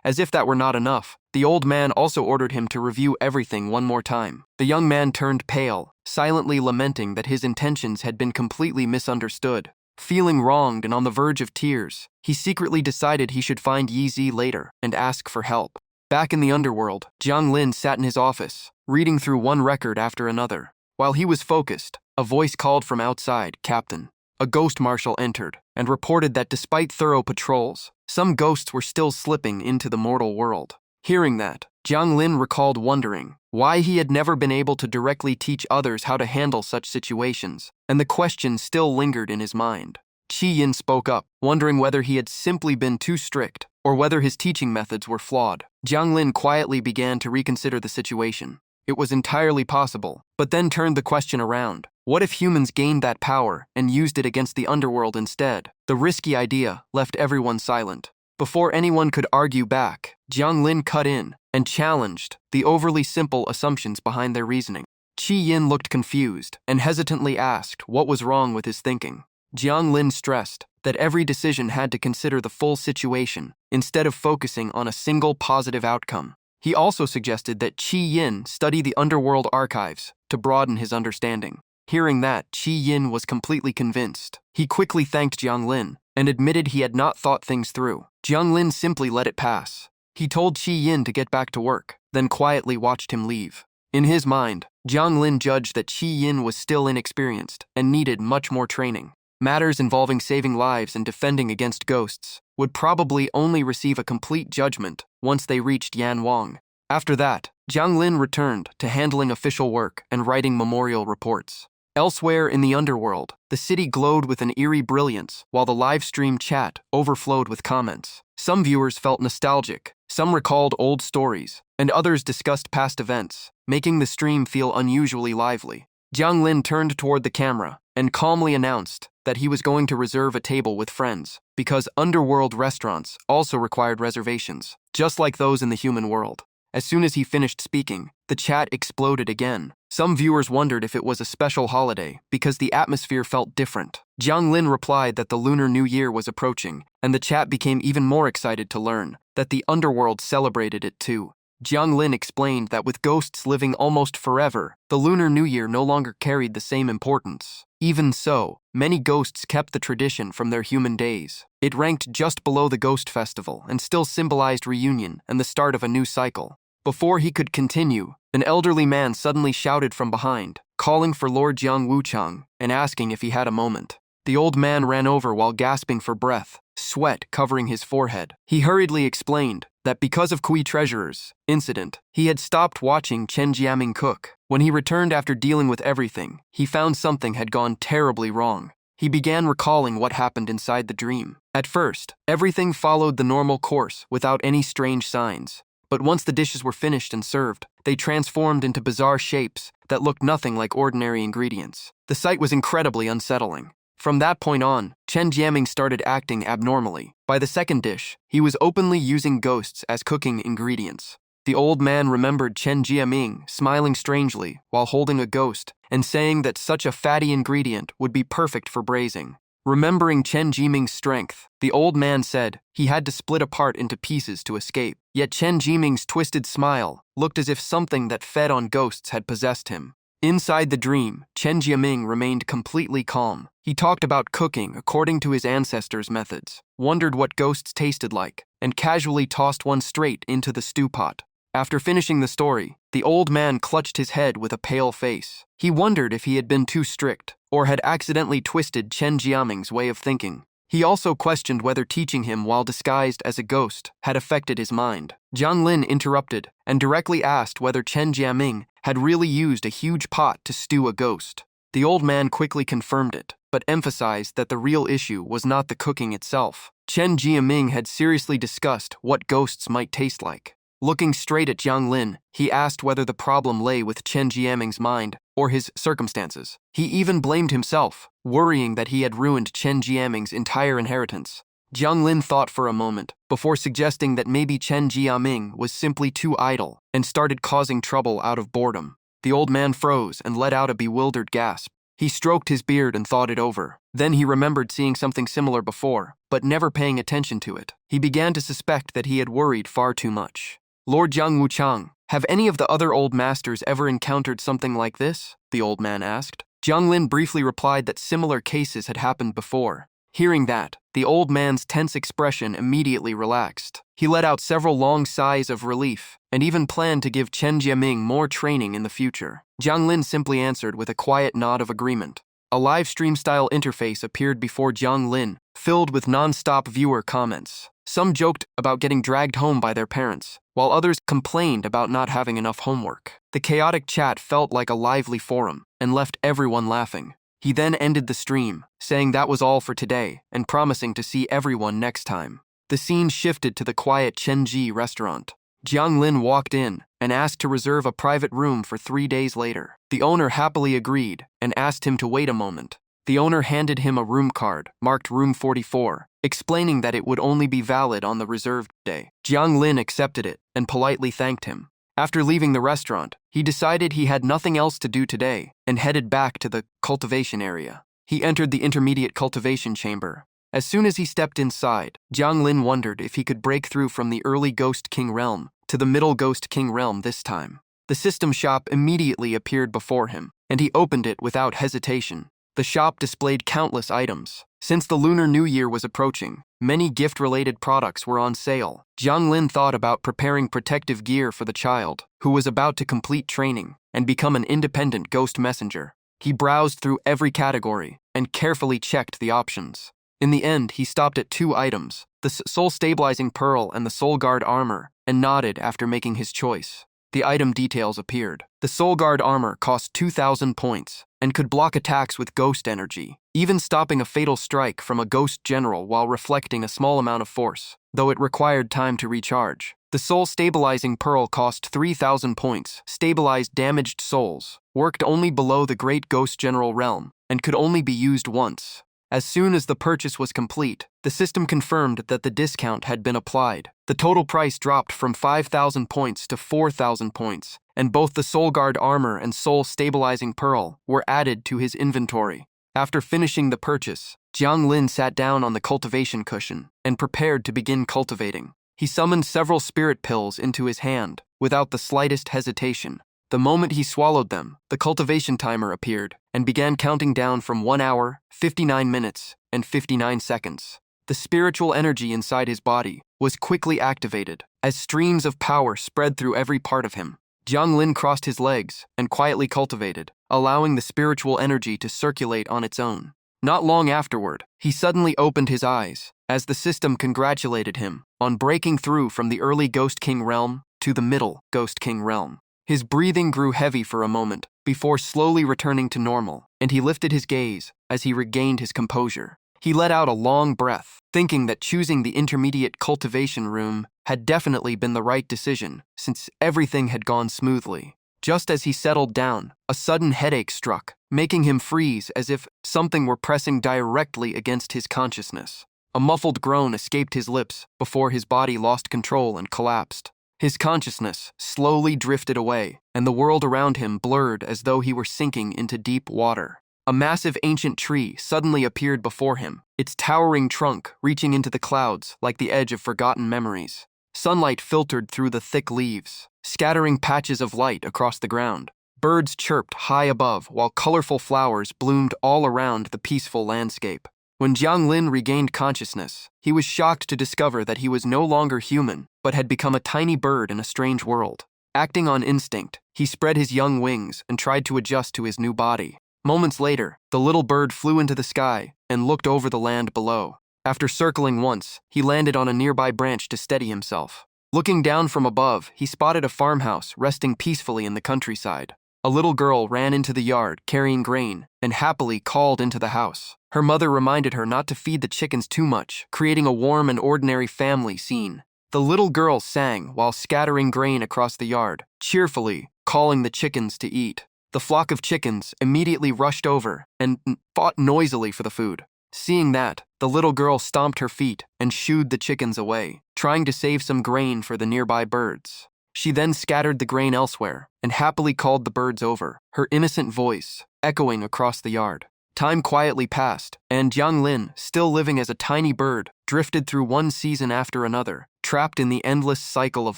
As if that were not enough, the old man also ordered him to review everything 1 more time. The young man turned pale, silently lamenting that his intentions had been completely misunderstood. Feeling wronged and on the verge of tears, he secretly decided he should find Yi Zi later and ask for help. Back in the underworld, Jiang Lin sat in his office, reading through one record after another. While he was focused, a voice called from outside, "Captain." A ghost marshal entered and reported that despite thorough patrols, some ghosts were still slipping into the mortal world. Hearing that, Jiang Lin recalled wondering why he had never been able to directly teach others how to handle such situations, and the question still lingered in his mind. Qi Yin spoke up, wondering whether he had simply been too strict or whether his teaching methods were flawed. Jiang Lin quietly began to reconsider the situation. It was entirely possible, but then turned the question around. What if humans gained that power and used it against the underworld instead? The risky idea left everyone silent. Before anyone could argue back, Jiang Lin cut in and challenged the overly simple assumptions behind their reasoning. Qi Yin looked confused and hesitantly asked what was wrong with his thinking. Jiang Lin stressed that every decision had to consider the full situation instead of focusing on a single positive outcome. He also suggested that Qi Yin study the underworld archives to broaden his understanding. Hearing that, Qi Yin was completely convinced. He quickly thanked Jiang Lin and admitted he had not thought things through. Jiang Lin simply let it pass. He told Qi Yin to get back to work, then quietly watched him leave. In his mind, Jiang Lin judged that Qi Yin was still inexperienced and needed much more training. Matters involving saving lives and defending against ghosts would probably only receive a complete judgment once they reached Yan Wang. After that, Jiang Lin returned to handling official work and writing memorial reports. Elsewhere in the underworld, the city glowed with an eerie brilliance while the live stream chat overflowed with comments. Some viewers felt nostalgic, some recalled old stories, and others discussed past events, making the stream feel unusually lively. Jiang Lin turned toward the camera and calmly announced that he was going to reserve a table with friends because underworld restaurants also required reservations, just like those in the human world. As soon as he finished speaking, the chat exploded again. Some viewers wondered if it was a special holiday because the atmosphere felt different. Jiang Lin replied that the Lunar New Year was approaching, and the chat became even more excited to learn that the underworld celebrated it too. Jiang Lin explained that with ghosts living almost forever, the Lunar New Year no longer carried the same importance. Even so, many ghosts kept the tradition from their human days. It ranked just below the Ghost Festival and still symbolized reunion and the start of a new cycle. Before he could continue, an elderly man suddenly shouted from behind, calling for Lord Jiang Wuchang and asking if he had a moment. The old man ran over while gasping for breath, sweat covering his forehead. He hurriedly explained that because of Kui Treasurer's incident, he had stopped watching Chen Jiaming cook. When he returned after dealing with everything, he found something had gone terribly wrong. He began recalling what happened inside the dream. At first, everything followed the normal course without any strange signs. but once the dishes were finished and served, they transformed into bizarre shapes that looked nothing like ordinary ingredients. The sight was incredibly unsettling. From that point on, Chen Jiaming started acting abnormally. By the second dish, he was openly using ghosts as cooking ingredients. The old man remembered Chen Jiaming smiling strangely while holding a ghost and saying that such a fatty ingredient would be perfect for braising. Remembering Chen Jiming's strength, the old man said he had to split apart into pieces to escape. Yet Chen Jiming's twisted smile looked as if something that fed on ghosts had possessed him. Inside the dream, Chen Jiaming remained completely calm. He talked about cooking according to his ancestors' methods, wondered what ghosts tasted like, and casually tossed one straight into the stew pot. After finishing the story, the old man clutched his head with a pale face. He wondered if he had been too strict, or had accidentally twisted Chen Jiaming's way of thinking. He also questioned whether teaching him while disguised as a ghost had affected his mind. Jiang Lin interrupted and directly asked whether Chen Jiaming had really used a huge pot to stew a ghost. The old man quickly confirmed it, but emphasized that the real issue was not the cooking itself. Chen Jiaming had seriously discussed what ghosts might taste like. Looking straight at Jiang Lin, he asked whether the problem lay with Chen Jiaming's mind or his circumstances. He even blamed himself, worrying that he had ruined Chen Jiaming's entire inheritance. Jiang Lin thought for a moment before suggesting that maybe Chen Jiaming was simply too idle and started causing trouble out of boredom. The old man froze and let out a bewildered gasp. He stroked his beard and thought it over. Then he remembered seeing something similar before, but never paying attention to it. He began to suspect that he had worried far too much. Lord Jiang Wuchang, have any of the other old masters ever encountered something like this? The old man asked. Jiang Lin briefly replied that similar cases had happened before. Hearing that, the old man's tense expression immediately relaxed. He let out several long sighs of relief and even planned to give Chen Jiaming more training in the future. Jiang Lin simply answered with a quiet nod of agreement. A live stream-style interface appeared before Jiang Lin, filled with non-stop viewer comments. Some joked about getting dragged home by their parents, while others complained about not having enough homework. The chaotic chat felt like a lively forum and left everyone laughing. He then ended the stream, saying that was all for today and promising to see everyone next time. The scene shifted to the quiet Chenji restaurant. Jiang Lin walked in and asked to reserve a private room for 3 days later. The owner happily agreed and asked him to wait a moment. The owner handed him a room card, marked room 44, explaining that it would only be valid on the reserved day. Jiang Lin accepted it and politely thanked him. After leaving the restaurant, he decided he had nothing else to do today and headed back to the cultivation area. He entered the intermediate cultivation chamber. As soon as he stepped inside, Jiang Lin wondered if he could break through from the early Ghost King realm to the middle Ghost King realm this time. The system shop immediately appeared before him, and he opened it without hesitation. The shop displayed countless items. Since the Lunar New Year was approaching, many gift-related products were on sale. Jiang Lin thought about preparing protective gear for the child, who was about to complete training and become an independent ghost messenger. He browsed through every category and carefully checked the options. In the end, he stopped at 2 items, the soul-stabilizing pearl and the soul guard armor, and nodded after making his choice. The item details appeared. The soul guard armor cost 2,000 points and could block attacks with ghost energy, even stopping a fatal strike from a ghost general while reflecting a small amount of force, though it required time to recharge. The soul-stabilizing pearl cost 3,000 points, stabilized damaged souls, worked only below the Great Ghost General realm, and could only be used once. As soon as the purchase was complete, the system confirmed that the discount had been applied. The total price dropped from 5,000 points to 4,000 points, and both the Soul Guard armor and Soul Stabilizing Pearl were added to his inventory. After finishing the purchase, Jiang Lin sat down on the cultivation cushion and prepared to begin cultivating. He summoned several spirit pills into his hand, without the slightest hesitation. The moment he swallowed them, the cultivation timer appeared and began counting down from 1 hour, 59 minutes, and 59 seconds. The spiritual energy inside his body was quickly activated as streams of power spread through every part of him. Jiang Lin crossed his legs and quietly cultivated, allowing the spiritual energy to circulate on its own. Not long afterward, he suddenly opened his eyes as the system congratulated him on breaking through from the early Ghost King realm to the middle Ghost King realm. His breathing grew heavy for a moment before slowly returning to normal, and he lifted his gaze as he regained his composure. He let out a long breath, thinking that choosing the intermediate cultivation room had definitely been the right decision, since everything had gone smoothly. Just as he settled down, a sudden headache struck, making him freeze as if something were pressing directly against his consciousness. A muffled groan escaped his lips before his body lost control and collapsed. His consciousness slowly drifted away, and the world around him blurred as though he were sinking into deep water. A massive ancient tree suddenly appeared before him, its towering trunk reaching into the clouds like the edge of forgotten memories. Sunlight filtered through the thick leaves, scattering patches of light across the ground. Birds chirped high above, while colorful flowers bloomed all around the peaceful landscape. When Jiang Lin regained consciousness, he was shocked to discover that he was no longer human, but had become a tiny bird in a strange world. Acting on instinct, he spread his young wings and tried to adjust to his new body. Moments later, the little bird flew into the sky and looked over the land below. After circling once, he landed on a nearby branch to steady himself. Looking down from above, he spotted a farmhouse resting peacefully in the countryside. A little girl ran into the yard carrying grain and happily called into the house. Her mother reminded her not to feed the chickens too much, creating a warm and ordinary family scene. The little girl sang while scattering grain across the yard, cheerfully calling the chickens to eat. The flock of chickens immediately rushed over and fought noisily for the food. Seeing that, the little girl stomped her feet and shooed the chickens away, trying to save some grain for the nearby birds. She then scattered the grain elsewhere and happily called the birds over, her innocent voice echoing across the yard. Time quietly passed, and Jiang Lin, still living as a tiny bird, drifted through one season after another, trapped in the endless cycle of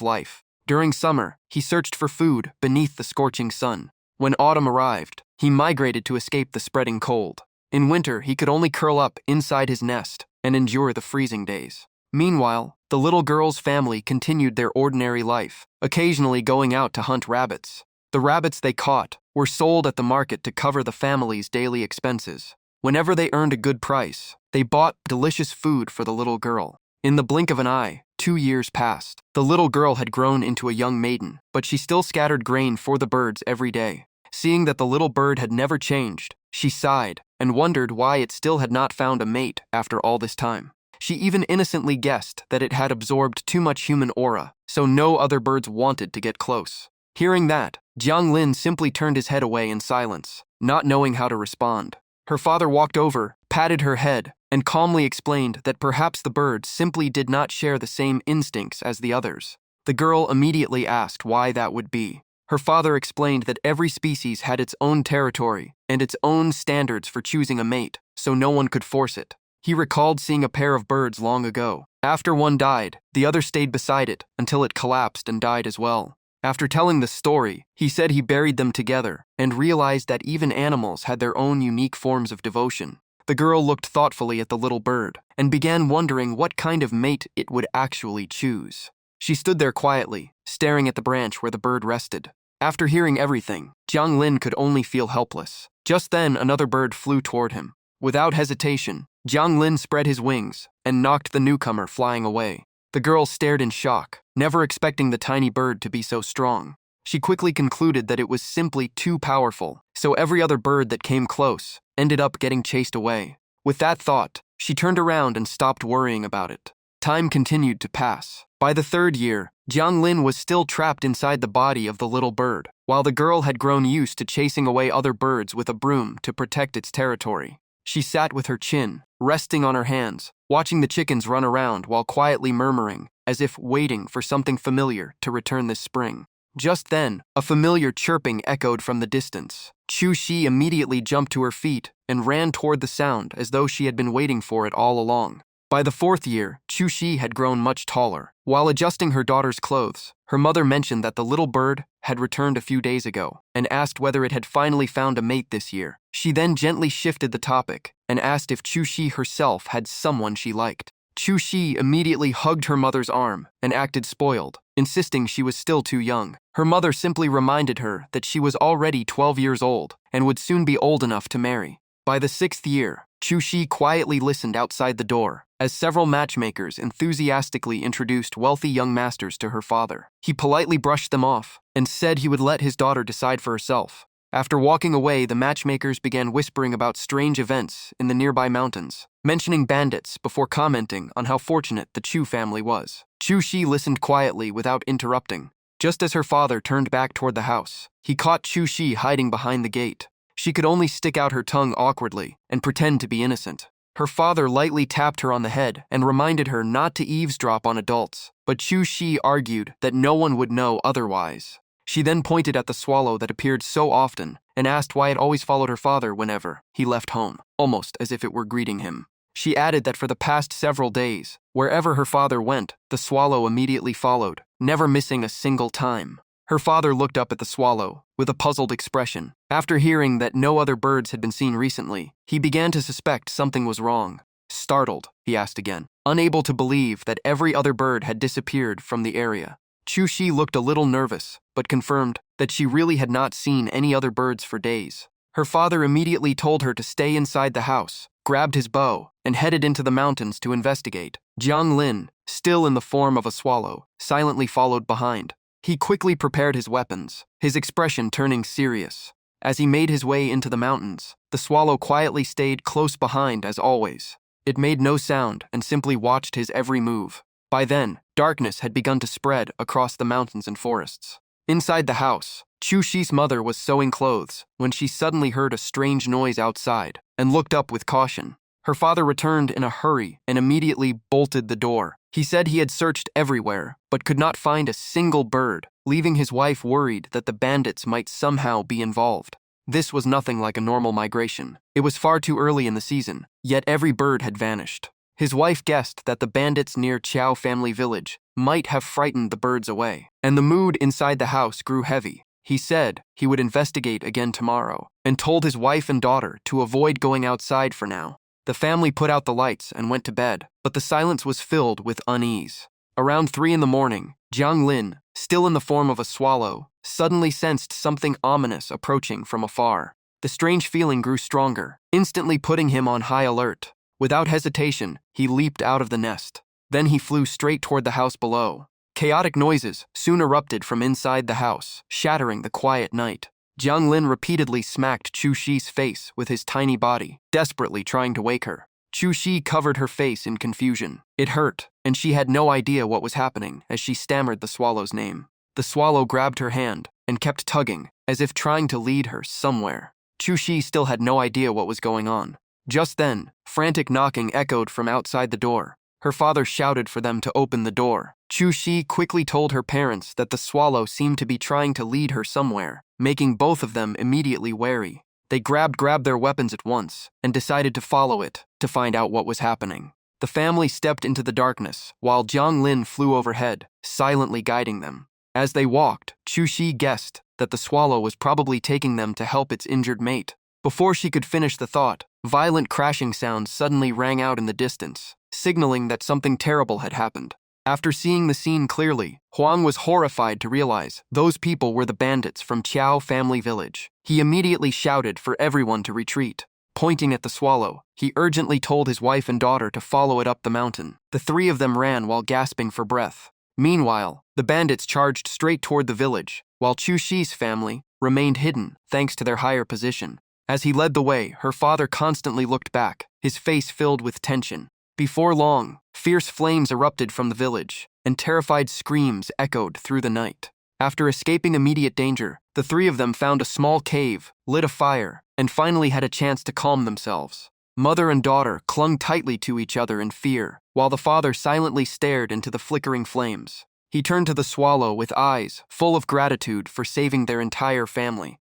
life. During summer, he searched for food beneath the scorching sun. When autumn arrived, he migrated to escape the spreading cold. In winter, he could only curl up inside his nest and endure the freezing days. Meanwhile, the little girl's family continued their ordinary life, occasionally going out to hunt rabbits. The rabbits they caught were sold at the market to cover the family's daily expenses. Whenever they earned a good price, they bought delicious food for the little girl. In the blink of an eye, 2 years passed. The little girl had grown into a young maiden, but she still scattered grain for the birds every day. Seeing that the little bird had never changed, she sighed and wondered why it still had not found a mate after all this time. She even innocently guessed that it had absorbed too much human aura, so no other birds wanted to get close. Hearing that, Jiang Lin simply turned his head away in silence, not knowing how to respond. Her father walked over, patted her head, and calmly explained that perhaps the birds simply did not share the same instincts as the others. The girl immediately asked why that would be. Her father explained that every species had its own territory and its own standards for choosing a mate, so no one could force it. He recalled seeing a pair of birds long ago. After one died, the other stayed beside it until it collapsed and died as well. After telling the story, he said he buried them together and realized that even animals had their own unique forms of devotion. The girl looked thoughtfully at the little bird and began wondering what kind of mate it would actually choose. She stood there quietly, staring at the branch where the bird rested. After hearing everything, Jiang Lin could only feel helpless. Just then, another bird flew toward him. Without hesitation, Jiang Lin spread his wings and knocked the newcomer flying away. The girl stared in shock, never expecting the tiny bird to be so strong. She quickly concluded that it was simply too powerful, so every other bird that came close ended up getting chased away. With that thought, she turned around and stopped worrying about it. Time continued to pass. By the 3rd year, Jiang Lin was still trapped inside the body of the little bird, while the girl had grown used to chasing away other birds with a broom to protect its territory. She sat with her chin resting on her hands, watching the chickens run around while quietly murmuring, as if waiting for something familiar to return this spring. Just then, a familiar chirping echoed from the distance. Chu Shi immediately jumped to her feet and ran toward the sound as though she had been waiting for it all along. By the 4th year, Chu Shi had grown much taller. While adjusting her daughter's clothes, her mother mentioned that the little bird had returned a few days ago and asked whether it had finally found a mate this year. She then gently shifted the topic and asked if Chu Shi herself had someone she liked. Chu Shi immediately hugged her mother's arm and acted spoiled, insisting she was still too young. Her mother simply reminded her that she was already 12 years old and would soon be old enough to marry. By the 6th year, Chu Shi quietly listened outside the door as several matchmakers enthusiastically introduced wealthy young masters to her father. He politely brushed them off and said he would let his daughter decide for herself. After walking away, the matchmakers began whispering about strange events in the nearby mountains, mentioning bandits before commenting on how fortunate the Chu family was. Chu Shi listened quietly without interrupting. Just as her father turned back toward the house, he caught Chu Shi hiding behind the gate. She could only stick out her tongue awkwardly and pretend to be innocent. Her father lightly tapped her on the head and reminded her not to eavesdrop on adults, but Chu Shi argued that no one would know otherwise. She then pointed at the swallow that appeared so often and asked why it always followed her father whenever he left home, almost as if it were greeting him. She added that for the past several days, wherever her father went, the swallow immediately followed, never missing a single time. Her father looked up at the swallow with a puzzled expression. After hearing that no other birds had been seen recently, he began to suspect something was wrong. Startled, he asked again, unable to believe that every other bird had disappeared from the area. Chu Shi looked a little nervous, but confirmed that she really had not seen any other birds for days. Her father immediately told her to stay inside the house, grabbed his bow, and headed into the mountains to investigate. Jiang Lin, still in the form of a swallow, silently followed behind. He quickly prepared his weapons, his expression turning serious. As he made his way into the mountains, the swallow quietly stayed close behind as always. It made no sound and simply watched his every move. By then, darkness had begun to spread across the mountains and forests. Inside the house, Chu Shi's mother was sewing clothes when she suddenly heard a strange noise outside and looked up with caution. Her father returned in a hurry and immediately bolted the door. He said he had searched everywhere, but could not find a single bird, leaving his wife worried that the bandits might somehow be involved. This was nothing like a normal migration. It was far too early in the season, yet every bird had vanished. His wife guessed that the bandits near Chow family village might have frightened the birds away, and the mood inside the house grew heavy. He said he would investigate again tomorrow, and told his wife and daughter to avoid going outside for now. The family put out the lights and went to bed, but the silence was filled with unease. Around 3 in the morning, Jiang Lin, still in the form of a swallow, suddenly sensed something ominous approaching from afar. The strange feeling grew stronger, instantly putting him on high alert. Without hesitation, he leaped out of the nest. Then he flew straight toward the house below. Chaotic noises soon erupted from inside the house, shattering the quiet night. Jiang Lin repeatedly smacked Chu Shi's face with his tiny body, desperately trying to wake her. Chu Shi covered her face in confusion. It hurt, and she had no idea what was happening as she stammered the swallow's name. The swallow grabbed her hand and kept tugging, as if trying to lead her somewhere. Chu Shi still had no idea what was going on. Just then, frantic knocking echoed from outside the door. Her father shouted for them to open the door. Chu Shi quickly told her parents that the swallow seemed to be trying to lead her somewhere, making both of them immediately wary. They grabbed their weapons at once and decided to follow it to find out what was happening. The family stepped into the darkness while Jiang Lin flew overhead, silently guiding them. As they walked, Chu Shi guessed that the swallow was probably taking them to help its injured mate. Before she could finish the thought, violent crashing sounds suddenly rang out in the distance, signaling that something terrible had happened. After seeing the scene clearly, Huang was horrified to realize those people were the bandits from Chow family village. He immediately shouted for everyone to retreat. Pointing at the swallow, he urgently told his wife and daughter to follow it up the mountain. The 3 of them ran while gasping for breath. Meanwhile, the bandits charged straight toward the village, while Chu Shi's family remained hidden thanks to their higher position. As he led the way, her father constantly looked back, his face filled with tension. Before long, fierce flames erupted from the village, and terrified screams echoed through the night. After escaping immediate danger, the 3 of them found a small cave, lit a fire, and finally had a chance to calm themselves. Mother and daughter clung tightly to each other in fear, while the father silently stared into the flickering flames. He turned to the swallow with eyes full of gratitude for saving their entire family.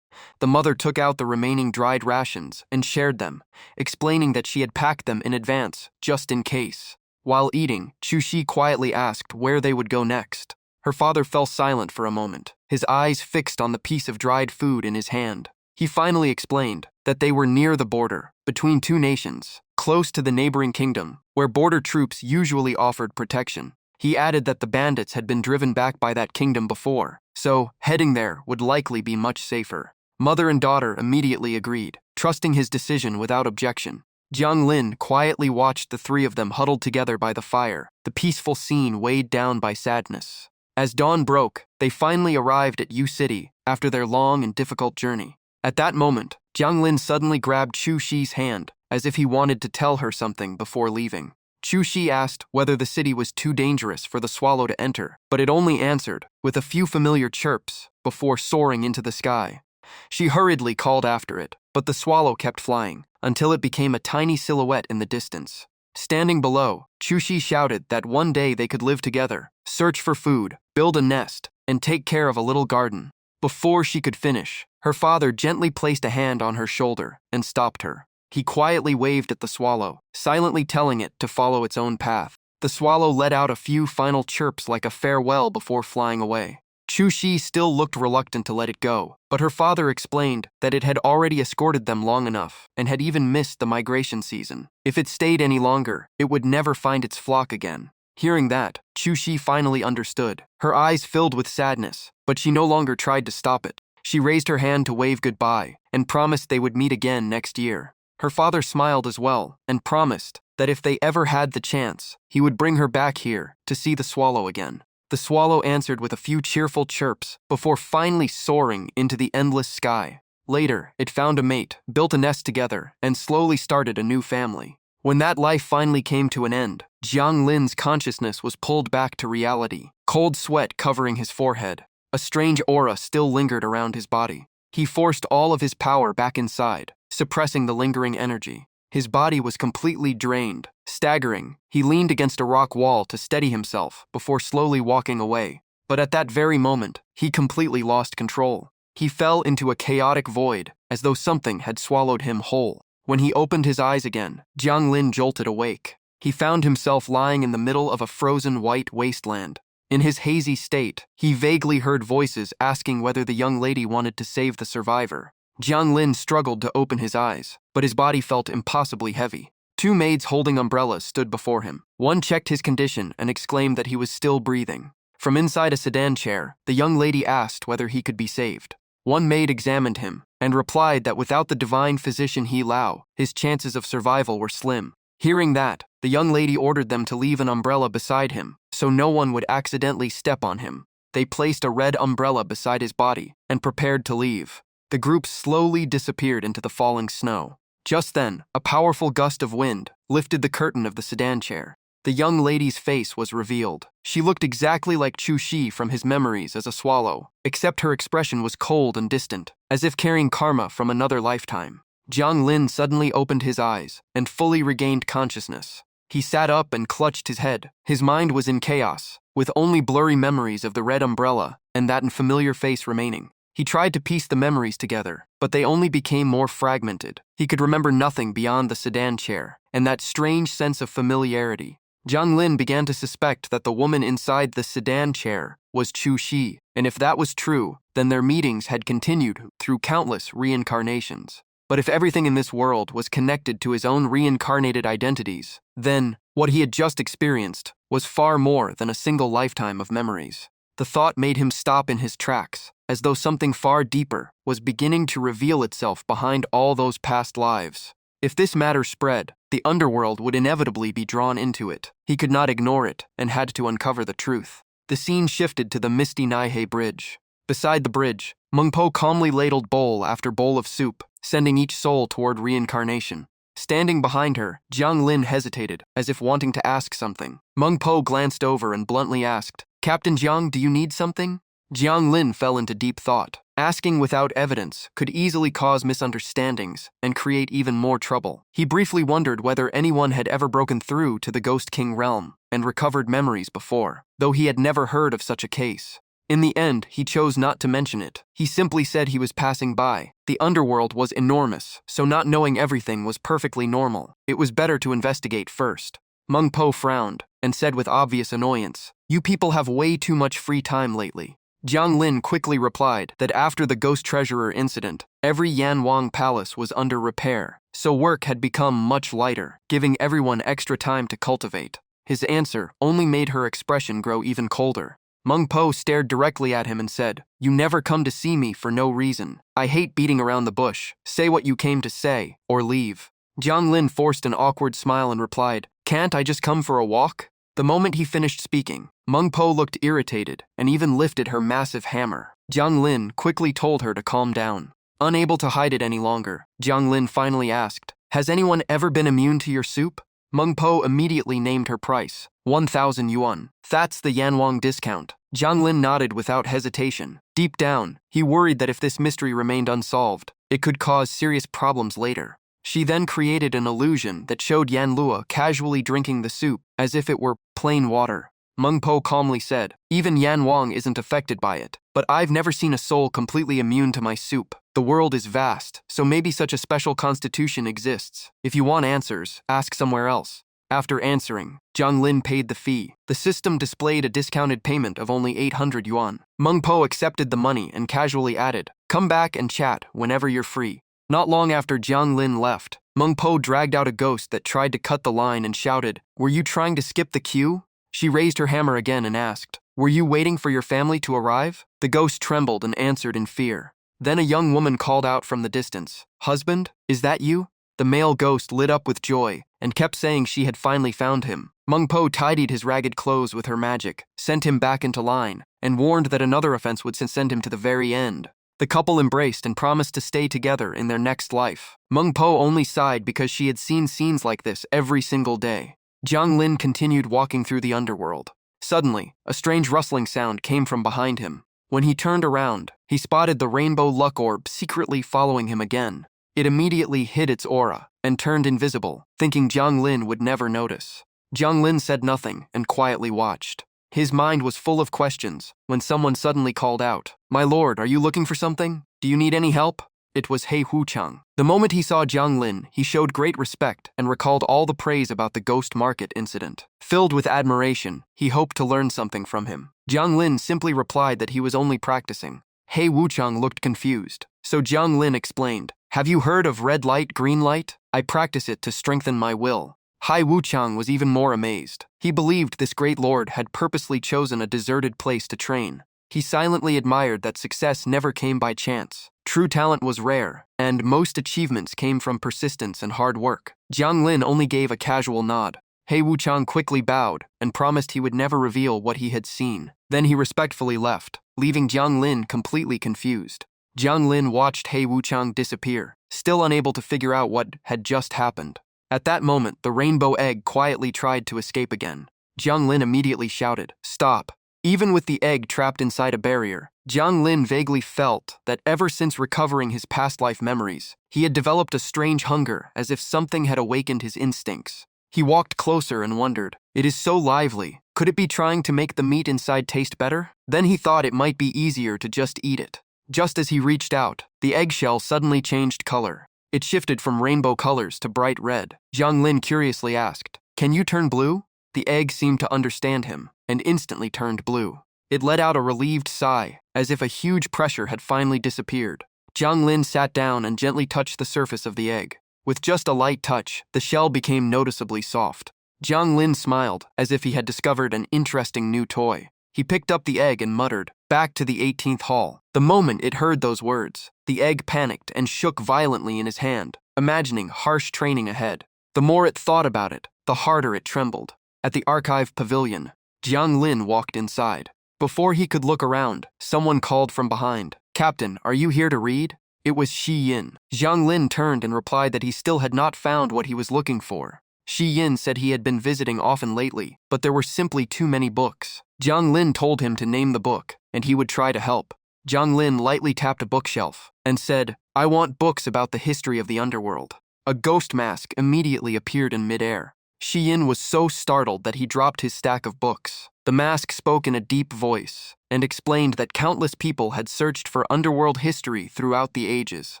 The mother took out the remaining dried rations and shared them, explaining that she had packed them in advance, just in case. While eating, Chu Shi quietly asked where they would go next. Her father fell silent for a moment, his eyes fixed on the piece of dried food in his hand. He finally explained that they were near the border, between 2 nations, close to the neighboring kingdom, where border troops usually offered protection. He added that the bandits had been driven back by that kingdom before, so heading there would likely be much safer. Mother and daughter immediately agreed, trusting his decision without objection. Jiang Lin quietly watched the 3 of them huddled together by the fire, the peaceful scene weighed down by sadness. As dawn broke, they finally arrived at U City after their long and difficult journey. At that moment, Jiang Lin suddenly grabbed Chu Shi's hand, as if he wanted to tell her something before leaving. Chu Shi asked whether the city was too dangerous for the swallow to enter, but it only answered with a few familiar chirps before soaring into the sky. She hurriedly called after it, but the swallow kept flying, until it became a tiny silhouette in the distance. Standing below, Chu Shi shouted that one day they could live together, search for food, build a nest, and take care of a little garden. Before she could finish, her father gently placed a hand on her shoulder and stopped her. He quietly waved at the swallow, silently telling it to follow its own path. The swallow let out a few final chirps like a farewell before flying away. Chu Shi still looked reluctant to let it go, but her father explained that it had already escorted them long enough and had even missed the migration season. If it stayed any longer, it would never find its flock again. Hearing that, Chu Shi finally understood. Her eyes filled with sadness, but she no longer tried to stop it. She raised her hand to wave goodbye and promised they would meet again next year. Her father smiled as well and promised that if they ever had the chance, he would bring her back here to see the swallow again. The swallow answered with a few cheerful chirps before finally soaring into the endless sky. Later, it found a mate, built a nest together, and slowly started a new family. When that life finally came to an end, Jiang Lin's consciousness was pulled back to reality, cold sweat covering his forehead. A strange aura still lingered around his body. He forced all of his power back inside, suppressing the lingering energy. His body was completely drained. Staggering, he leaned against a rock wall to steady himself before slowly walking away. But at that very moment, he completely lost control. He fell into a chaotic void, as though something had swallowed him whole. When he opened his eyes again, Jiang Lin jolted awake. He found himself lying in the middle of a frozen white wasteland. In his hazy state, he vaguely heard voices asking whether the young lady wanted to save the survivor. Jiang Lin struggled to open his eyes, but his body felt impossibly heavy. Two maids holding umbrellas stood before him. One checked his condition and exclaimed that he was still breathing. From inside a sedan chair, the young lady asked whether he could be saved. One maid examined him and replied that without the divine physician He Lao, his chances of survival were slim. Hearing that, the young lady ordered them to leave an umbrella beside him, so no one would accidentally step on him. They placed a red umbrella beside his body and prepared to leave. The group slowly disappeared into the falling snow. Just then, a powerful gust of wind lifted the curtain of the sedan chair. The young lady's face was revealed. She looked exactly like Chu Shi from his memories as a swallow, except her expression was cold and distant, as if carrying karma from another lifetime. Jiang Lin suddenly opened his eyes and fully regained consciousness. He sat up and clutched his head. His mind was in chaos, with only blurry memories of the red umbrella and that unfamiliar face remaining. He tried to piece the memories together, but they only became more fragmented. He could remember nothing beyond the sedan chair and that strange sense of familiarity. Jiang Lin began to suspect that the woman inside the sedan chair was Chu Shi, and if that was true, then their meetings had continued through countless reincarnations. But if everything in this world was connected to his own reincarnated identities, then what he had just experienced was far more than a single lifetime of memories. The thought made him stop in his tracks, as though something far deeper was beginning to reveal itself behind all those past lives. If this matter spread, the underworld would inevitably be drawn into it. He could not ignore it and had to uncover the truth. The scene shifted to the misty Naihei Bridge. Beside the bridge, Mengpo calmly ladled bowl after bowl of soup, sending each soul toward reincarnation. Standing behind her, Jiang Lin hesitated, as if wanting to ask something. Mengpo glanced over and bluntly asked, "Captain Jiang, do you need something?" Jiang Lin fell into deep thought. Asking without evidence could easily cause misunderstandings and create even more trouble. He briefly wondered whether anyone had ever broken through to the Ghost King realm and recovered memories before, though he had never heard of such a case. In the end, he chose not to mention it. He simply said he was passing by. The underworld was enormous, so not knowing everything was perfectly normal. It was better to investigate first. Mengpo frowned and said with obvious annoyance, "You people have way too much free time lately." Jiang Lin quickly replied that after the Ghost Treasurer incident, every Yanwang palace was under repair, so work had become much lighter, giving everyone extra time to cultivate. His answer only made her expression grow even colder. Mengpo stared directly at him and said, "You never come to see me for no reason. I hate beating around the bush. Say what you came to say, or leave." Jiang Lin forced an awkward smile and replied, "Can't I just come for a walk?" The moment he finished speaking, Mengpo looked irritated and even lifted her massive hammer. Jiang Lin quickly told her to calm down. Unable to hide it any longer, Jiang Lin finally asked, "Has anyone ever been immune to your soup?" Meng Po immediately named her price, 1,000 yuan. "That's the Yanwang discount." Jiang Lin nodded without hesitation. Deep down, he worried that if this mystery remained unsolved, it could cause serious problems later. She then created an illusion that showed Yan Lua casually drinking the soup as if it were plain water. Meng Po calmly said, "Even Yan Wang isn't affected by it, but I've never seen a soul completely immune to my soup. The world is vast, so maybe such a special constitution exists. If you want answers, ask somewhere else." After answering, Jiang Lin paid the fee. The system displayed a discounted payment of only 800 yuan. Meng Po accepted the money and casually added, "Come back and chat whenever you're free." Not long after Jiang Lin left, Meng Po dragged out a ghost that tried to cut the line and shouted, "Were you trying to skip the queue?" She raised her hammer again and asked, "Were you waiting for your family to arrive?" The ghost trembled and answered in fear. Then a young woman called out from the distance, "Husband, is that you?" The male ghost lit up with joy and kept saying she had finally found him. Meng Po tidied his ragged clothes with her magic, sent him back into line, and warned that another offense would send him to the very end. The couple embraced and promised to stay together in their next life. Meng Po only sighed because she had seen scenes like this every single day. Jiang Lin continued walking through the underworld. Suddenly, a strange rustling sound came from behind him. When he turned around, he spotted the rainbow luck orb secretly following him again. It immediately hid its aura and turned invisible, thinking Jiang Lin would never notice. Jiang Lin said nothing and quietly watched. His mind was full of questions when someone suddenly called out, "My lord, are you looking for something? Do you need any help?" It was He Wuchang. The moment he saw Jiang Lin, he showed great respect and recalled all the praise about the ghost market incident. Filled with admiration, he hoped to learn something from him. Jiang Lin simply replied that he was only practicing. He Wuchang looked confused, so Jiang Lin explained, "Have you heard of red light, green light? I practice it to strengthen my will." He Wuchang was even more amazed. He believed this great lord had purposely chosen a deserted place to train. He silently admired that success never came by chance. True talent was rare, and most achievements came from persistence and hard work. Jiang Lin only gave a casual nod. He Wuchang quickly bowed and promised he would never reveal what he had seen. Then he respectfully left, leaving Jiang Lin completely confused. Jiang Lin watched He Wuchang disappear, still unable to figure out what had just happened. At that moment, the rainbow egg quietly tried to escape again. Jiang Lin immediately shouted, "Stop!" Even with the egg trapped inside a barrier, Jiang Lin vaguely felt that ever since recovering his past life memories, he had developed a strange hunger as if something had awakened his instincts. He walked closer and wondered, "It is so lively. Could it be trying to make the meat inside taste better?" Then he thought it might be easier to just eat it. Just as he reached out, the eggshell suddenly changed color. It shifted from rainbow colors to bright red. Jiang Lin curiously asked, "Can you turn blue?" The egg seemed to understand him and instantly turned blue. It let out a relieved sigh, as if a huge pressure had finally disappeared. Jiang Lin sat down and gently touched the surface of the egg. With just a light touch, the shell became noticeably soft. Jiang Lin smiled, as if he had discovered an interesting new toy. He picked up the egg and muttered, "Back to the 18th hall." The moment it heard those words, the egg panicked and shook violently in his hand, imagining harsh training ahead. The more it thought about it, the harder it trembled. At the archive pavilion, Jiang Lin walked inside. Before he could look around, someone called from behind, "Captain, are you here to read?" It was Shi Yin. Jiang Lin turned and replied that he still had not found what he was looking for. Shi Yin said he had been visiting often lately, but there were simply too many books. Jiang Lin told him to name the book, and he would try to help. Jiang Lin lightly tapped a bookshelf and said, "I want books about the history of the underworld." A ghost mask immediately appeared in midair. Shi Yin was so startled that he dropped his stack of books. The mask spoke in a deep voice and explained that countless people had searched for underworld history throughout the ages.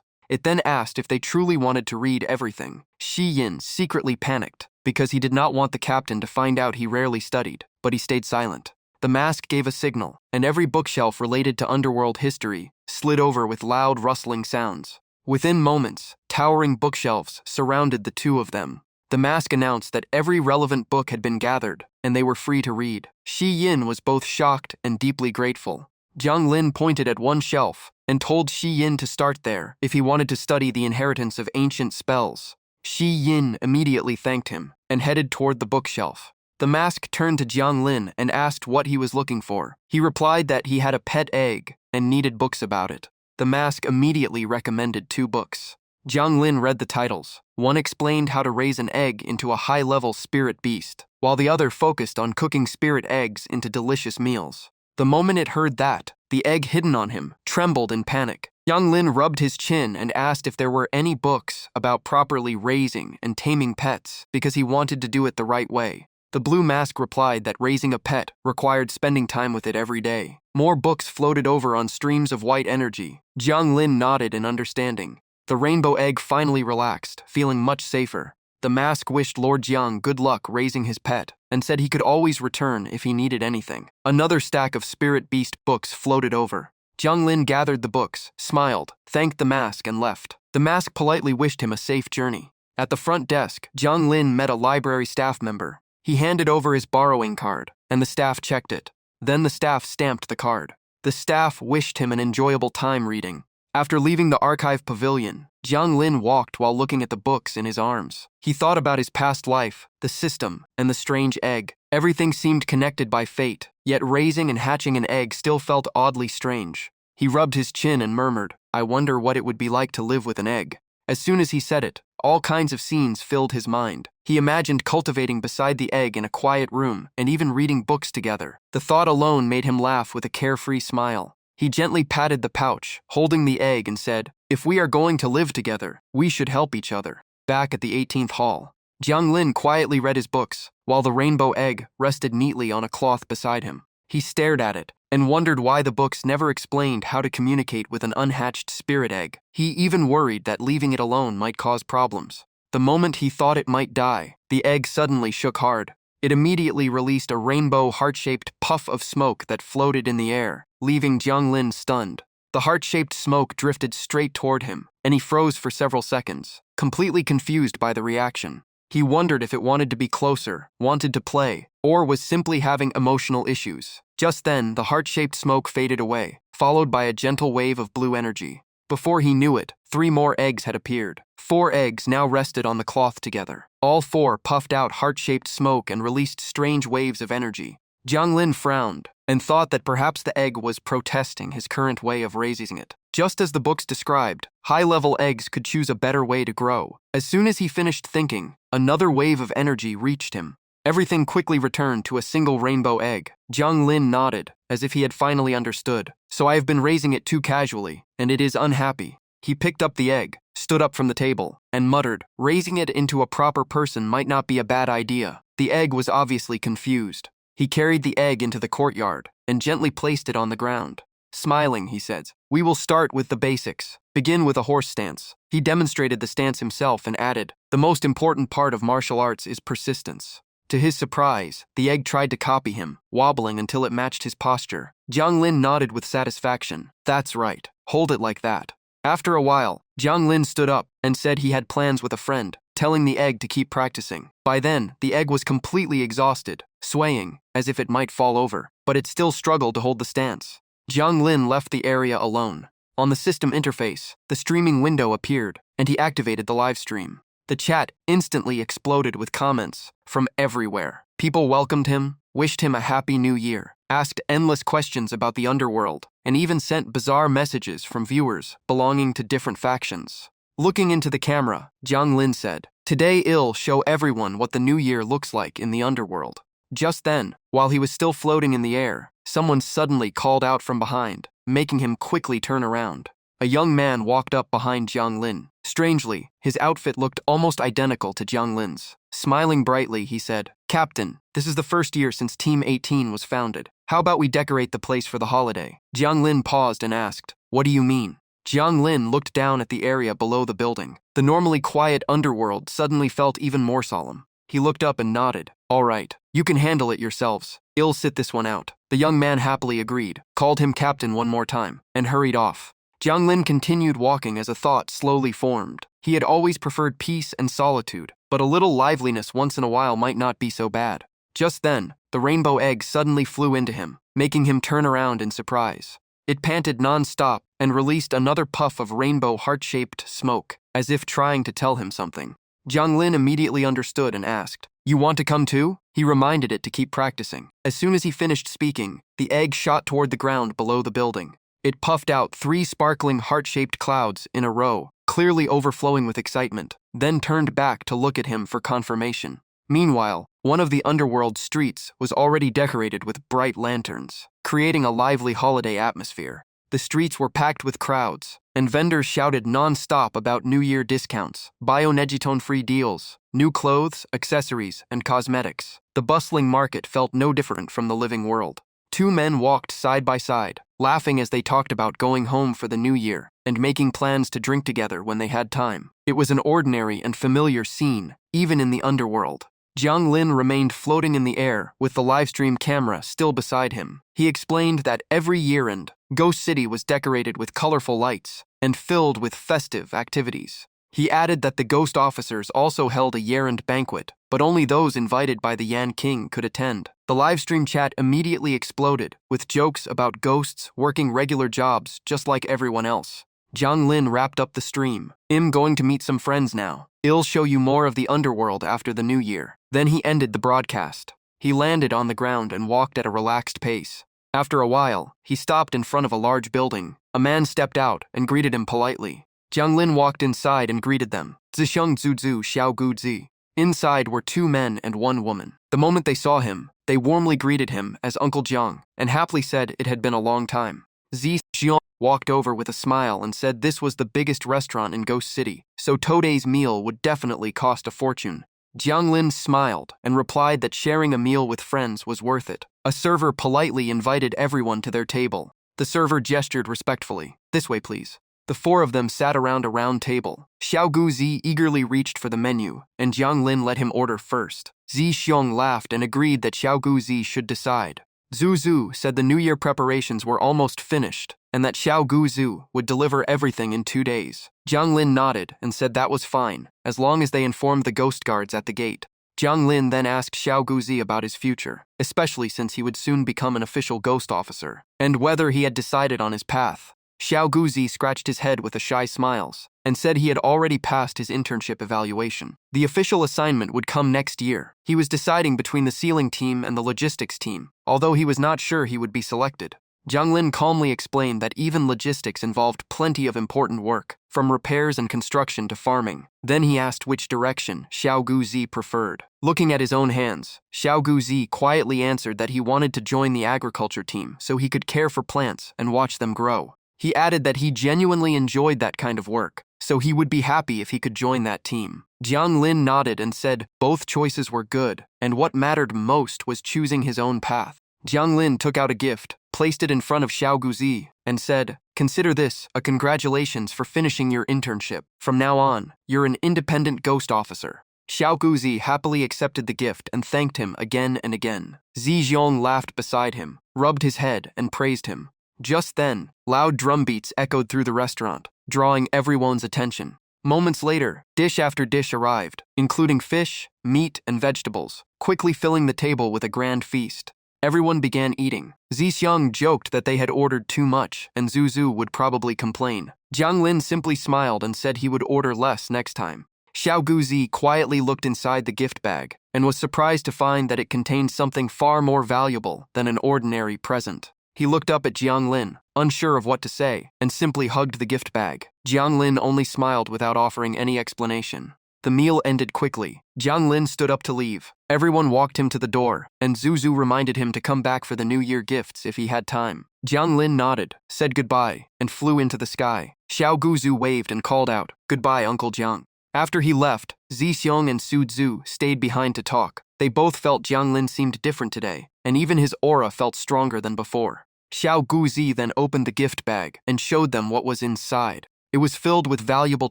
It then asked if they truly wanted to read everything. Shi Yin secretly panicked because he did not want the captain to find out he rarely studied, but he stayed silent. The mask gave a signal, and every bookshelf related to underworld history slid over with loud rustling sounds. Within moments, towering bookshelves surrounded the two of them. The mask announced that every relevant book had been gathered, and they were free to read. Shi Yin was both shocked and deeply grateful. Jiang Lin pointed at one shelf and told Shi Yin to start there if he wanted to study the inheritance of ancient spells. Shi Yin immediately thanked him and headed toward the bookshelf. The mask turned to Jiang Lin and asked what he was looking for. He replied that he had a pet egg and needed books about it. The mask immediately recommended 2 books. Jiang Lin read the titles. One explained how to raise an egg into a high-level spirit beast, while the other focused on cooking spirit eggs into delicious meals. The moment it heard that, the egg hidden on him trembled in panic. Jiang Lin rubbed his chin and asked if there were any books about properly raising and taming pets because he wanted to do it the right way. The blue mask replied that raising a pet required spending time with it every day. More books floated over on streams of white energy. Jiang Lin nodded in understanding. The rainbow egg finally relaxed, feeling much safer. The mask wished Lord Jiang good luck raising his pet and said he could always return if he needed anything. Another stack of spirit beast books floated over. Jiang Lin gathered the books, smiled, thanked the mask, and left. The mask politely wished him a safe journey. At the front desk, Jiang Lin met a library staff member. He handed over his borrowing card, and the staff checked it. Then the staff stamped the card. The staff wished him an enjoyable time reading. After leaving the archive pavilion, Jiang Lin walked while looking at the books in his arms. He thought about his past life, the system, and the strange egg. Everything seemed connected by fate, yet raising and hatching an egg still felt oddly strange. He rubbed his chin and murmured, "I wonder what it would be like to live with an egg." As soon as he said it, all kinds of scenes filled his mind. He imagined cultivating beside the egg in a quiet room and even reading books together. The thought alone made him laugh with a carefree smile. He gently patted the pouch, holding the egg, and said, "If we are going to live together, we should help each other." Back at the 18th hall, Jiang Lin quietly read his books, while the rainbow egg rested neatly on a cloth beside him. He stared at it and wondered why the books never explained how to communicate with an unhatched spirit egg. He even worried that leaving it alone might cause problems. The moment he thought it might die, the egg suddenly shook hard. It immediately released a rainbow heart-shaped puff of smoke that floated in the air, leaving Jiang Lin stunned. The heart-shaped smoke drifted straight toward him, and he froze for several seconds, completely confused by the reaction. He wondered if it wanted to be closer, wanted to play, or was simply having emotional issues. Just then, the heart-shaped smoke faded away, followed by a gentle wave of blue energy. Before he knew it, 3 more eggs had appeared. 4 eggs now rested on the cloth together. All 4 puffed out heart-shaped smoke and released strange waves of energy. Jiang Lin frowned and thought that perhaps the egg was protesting his current way of raising it. Just as the books described, high-level eggs could choose a better way to grow. As soon as he finished thinking, another wave of energy reached him. Everything quickly returned to a single rainbow egg. Jiang Lin nodded, as if he had finally understood. "So I have been raising it too casually, and it is unhappy." He picked up the egg, stood up from the table, and muttered, "Raising it into a proper person might not be a bad idea." The egg was obviously confused. He carried the egg into the courtyard and gently placed it on the ground. Smiling, he said, "We will start with the basics. Begin with a horse stance." He demonstrated the stance himself and added, "The most important part of martial arts is persistence." To his surprise, the egg tried to copy him, wobbling until it matched his posture. Jiang Lin nodded with satisfaction. "That's right. Hold it like that." After a while, Jiang Lin stood up and said he had plans with a friend, telling the egg to keep practicing. By then, the egg was completely exhausted, swaying as if it might fall over, but it still struggled to hold the stance. Jiang Lin left the area alone. On the system interface, the streaming window appeared, and he activated the live stream. The chat instantly exploded with comments from everywhere. People welcomed him, wished him a happy new year, asked endless questions about the underworld, and even sent bizarre messages from viewers belonging to different factions. Looking into the camera, Jiang Lin said, "Today I'll show everyone what the new year looks like in the underworld." Just then, while he was still floating in the air, someone suddenly called out from behind, making him quickly turn around. A young man walked up behind Jiang Lin. Strangely, his outfit looked almost identical to Jiang Lin's. Smiling brightly, he said, "Captain, this is the first year since Team 18 was founded. How about we decorate the place for the holiday?" Jiang Lin paused and asked, "What do you mean?" Jiang Lin looked down at the area below the building. The normally quiet underworld suddenly felt even more solemn. He looked up and nodded. "All right, you can handle it yourselves. I'll sit this one out." The young man happily agreed, called him captain one more time, and hurried off. Jiang Lin continued walking as a thought slowly formed. He had always preferred peace and solitude, but a little liveliness once in a while might not be so bad. Just then, the rainbow egg suddenly flew into him, making him turn around in surprise. It panted non-stop and released another puff of rainbow heart-shaped smoke, as if trying to tell him something. Jiang Lin immediately understood and asked, "You want to come too?" He reminded it to keep practicing. As soon as he finished speaking, the egg shot toward the ground below the building. It puffed out 3 sparkling heart-shaped clouds in a row, clearly overflowing with excitement, then turned back to look at him for confirmation. Meanwhile, one of the underworld streets was already decorated with bright lanterns, creating a lively holiday atmosphere. The streets were packed with crowds, and vendors shouted non-stop about New Year discounts, bio-negitone-free deals, new clothes, accessories, and cosmetics. The bustling market felt no different from the living world. 2 men walked side by side, laughing as they talked about going home for the new year and making plans to drink together when they had time. It was an ordinary and familiar scene, even in the underworld. Jiang Lin remained floating in the air with the livestream camera still beside him. He explained that every year-end, Ghost City was decorated with colorful lights and filled with festive activities. He added that the ghost officers also held a year-end banquet, but only those invited by the Yan King could attend. The livestream chat immediately exploded, with jokes about ghosts working regular jobs just like everyone else. Jiang Lin wrapped up the stream. "I'm going to meet some friends now. I'll show you more of the underworld after the new year." Then he ended the broadcast. He landed on the ground and walked at a relaxed pace. After a while, he stopped in front of a large building. A man stepped out and greeted him politely. Jiang Lin walked inside and greeted them. "Zisheng zuzu xiao gu zi." Inside were 2 men and 1 woman. The moment they saw him, they warmly greeted him as Uncle Jiang and happily said it had been a long time. Zisheng walked over with a smile and said this was the biggest restaurant in Ghost City, so today's meal would definitely cost a fortune. Jiang Lin smiled and replied that sharing a meal with friends was worth it. A server politely invited everyone to their table. The server gestured respectfully. "This way, please." The 4 of them sat around a round table. Xiao Guzi eagerly reached for the menu, and Jiang Lin let him order first. Xiong laughed and agreed that Xiao Guzi should decide. Zhu said the New Year preparations were almost finished, and that Xiao Guzi would deliver everything in 2 days. Jiang Lin nodded and said that was fine, as long as they informed the ghost guards at the gate. Jiang Lin then asked Xiao Guzi about his future, especially since he would soon become an official ghost officer, and whether he had decided on his path. Xiao Guzi scratched his head with a shy smile and said he had already passed his internship evaluation. The official assignment would come next year. He was deciding between the sealing team and the logistics team, although he was not sure he would be selected. Jiang Lin calmly explained that even logistics involved plenty of important work, from repairs and construction to farming. Then he asked which direction Xiao Guzi preferred. Looking at his own hands, Xiao Guzi quietly answered that he wanted to join the agriculture team so he could care for plants and watch them grow. He added that he genuinely enjoyed that kind of work, so he would be happy if he could join that team. Jiang Lin nodded and said both choices were good, and what mattered most was choosing his own path. Jiang Lin took out a gift, placed it in front of Xiao Guzi, and said, "Consider this a congratulations for finishing your internship. From now on, you're an independent ghost officer." Xiao Guzi happily accepted the gift and thanked him again and again. Zhiong laughed beside him, rubbed his head, and praised him. Just then, loud drum beats echoed through the restaurant, drawing everyone's attention. Moments later, dish after dish arrived, including fish, meat, and vegetables, quickly filling the table with a grand feast. Everyone began eating. Zixiang joked that they had ordered too much, and Zhu would probably complain. Jiang Lin simply smiled and said he would order less next time. Xiao Guzi quietly looked inside the gift bag and was surprised to find that it contained something far more valuable than an ordinary present. He looked up at Jiang Lin, unsure of what to say, and simply hugged the gift bag. Jiang Lin only smiled without offering any explanation. The meal ended quickly. Jiang Lin stood up to leave. Everyone walked him to the door, and Zhu reminded him to come back for the New Year gifts if he had time. Jiang Lin nodded, said goodbye, and flew into the sky. Xiao Guzi waved and called out, "Goodbye, Uncle Jiang." After he left, Zixiong and Su Zhu stayed behind to talk. They both felt Jiang Lin seemed different today, and even his aura felt stronger than before. Xiao Guzi then opened the gift bag and showed them what was inside. It was filled with valuable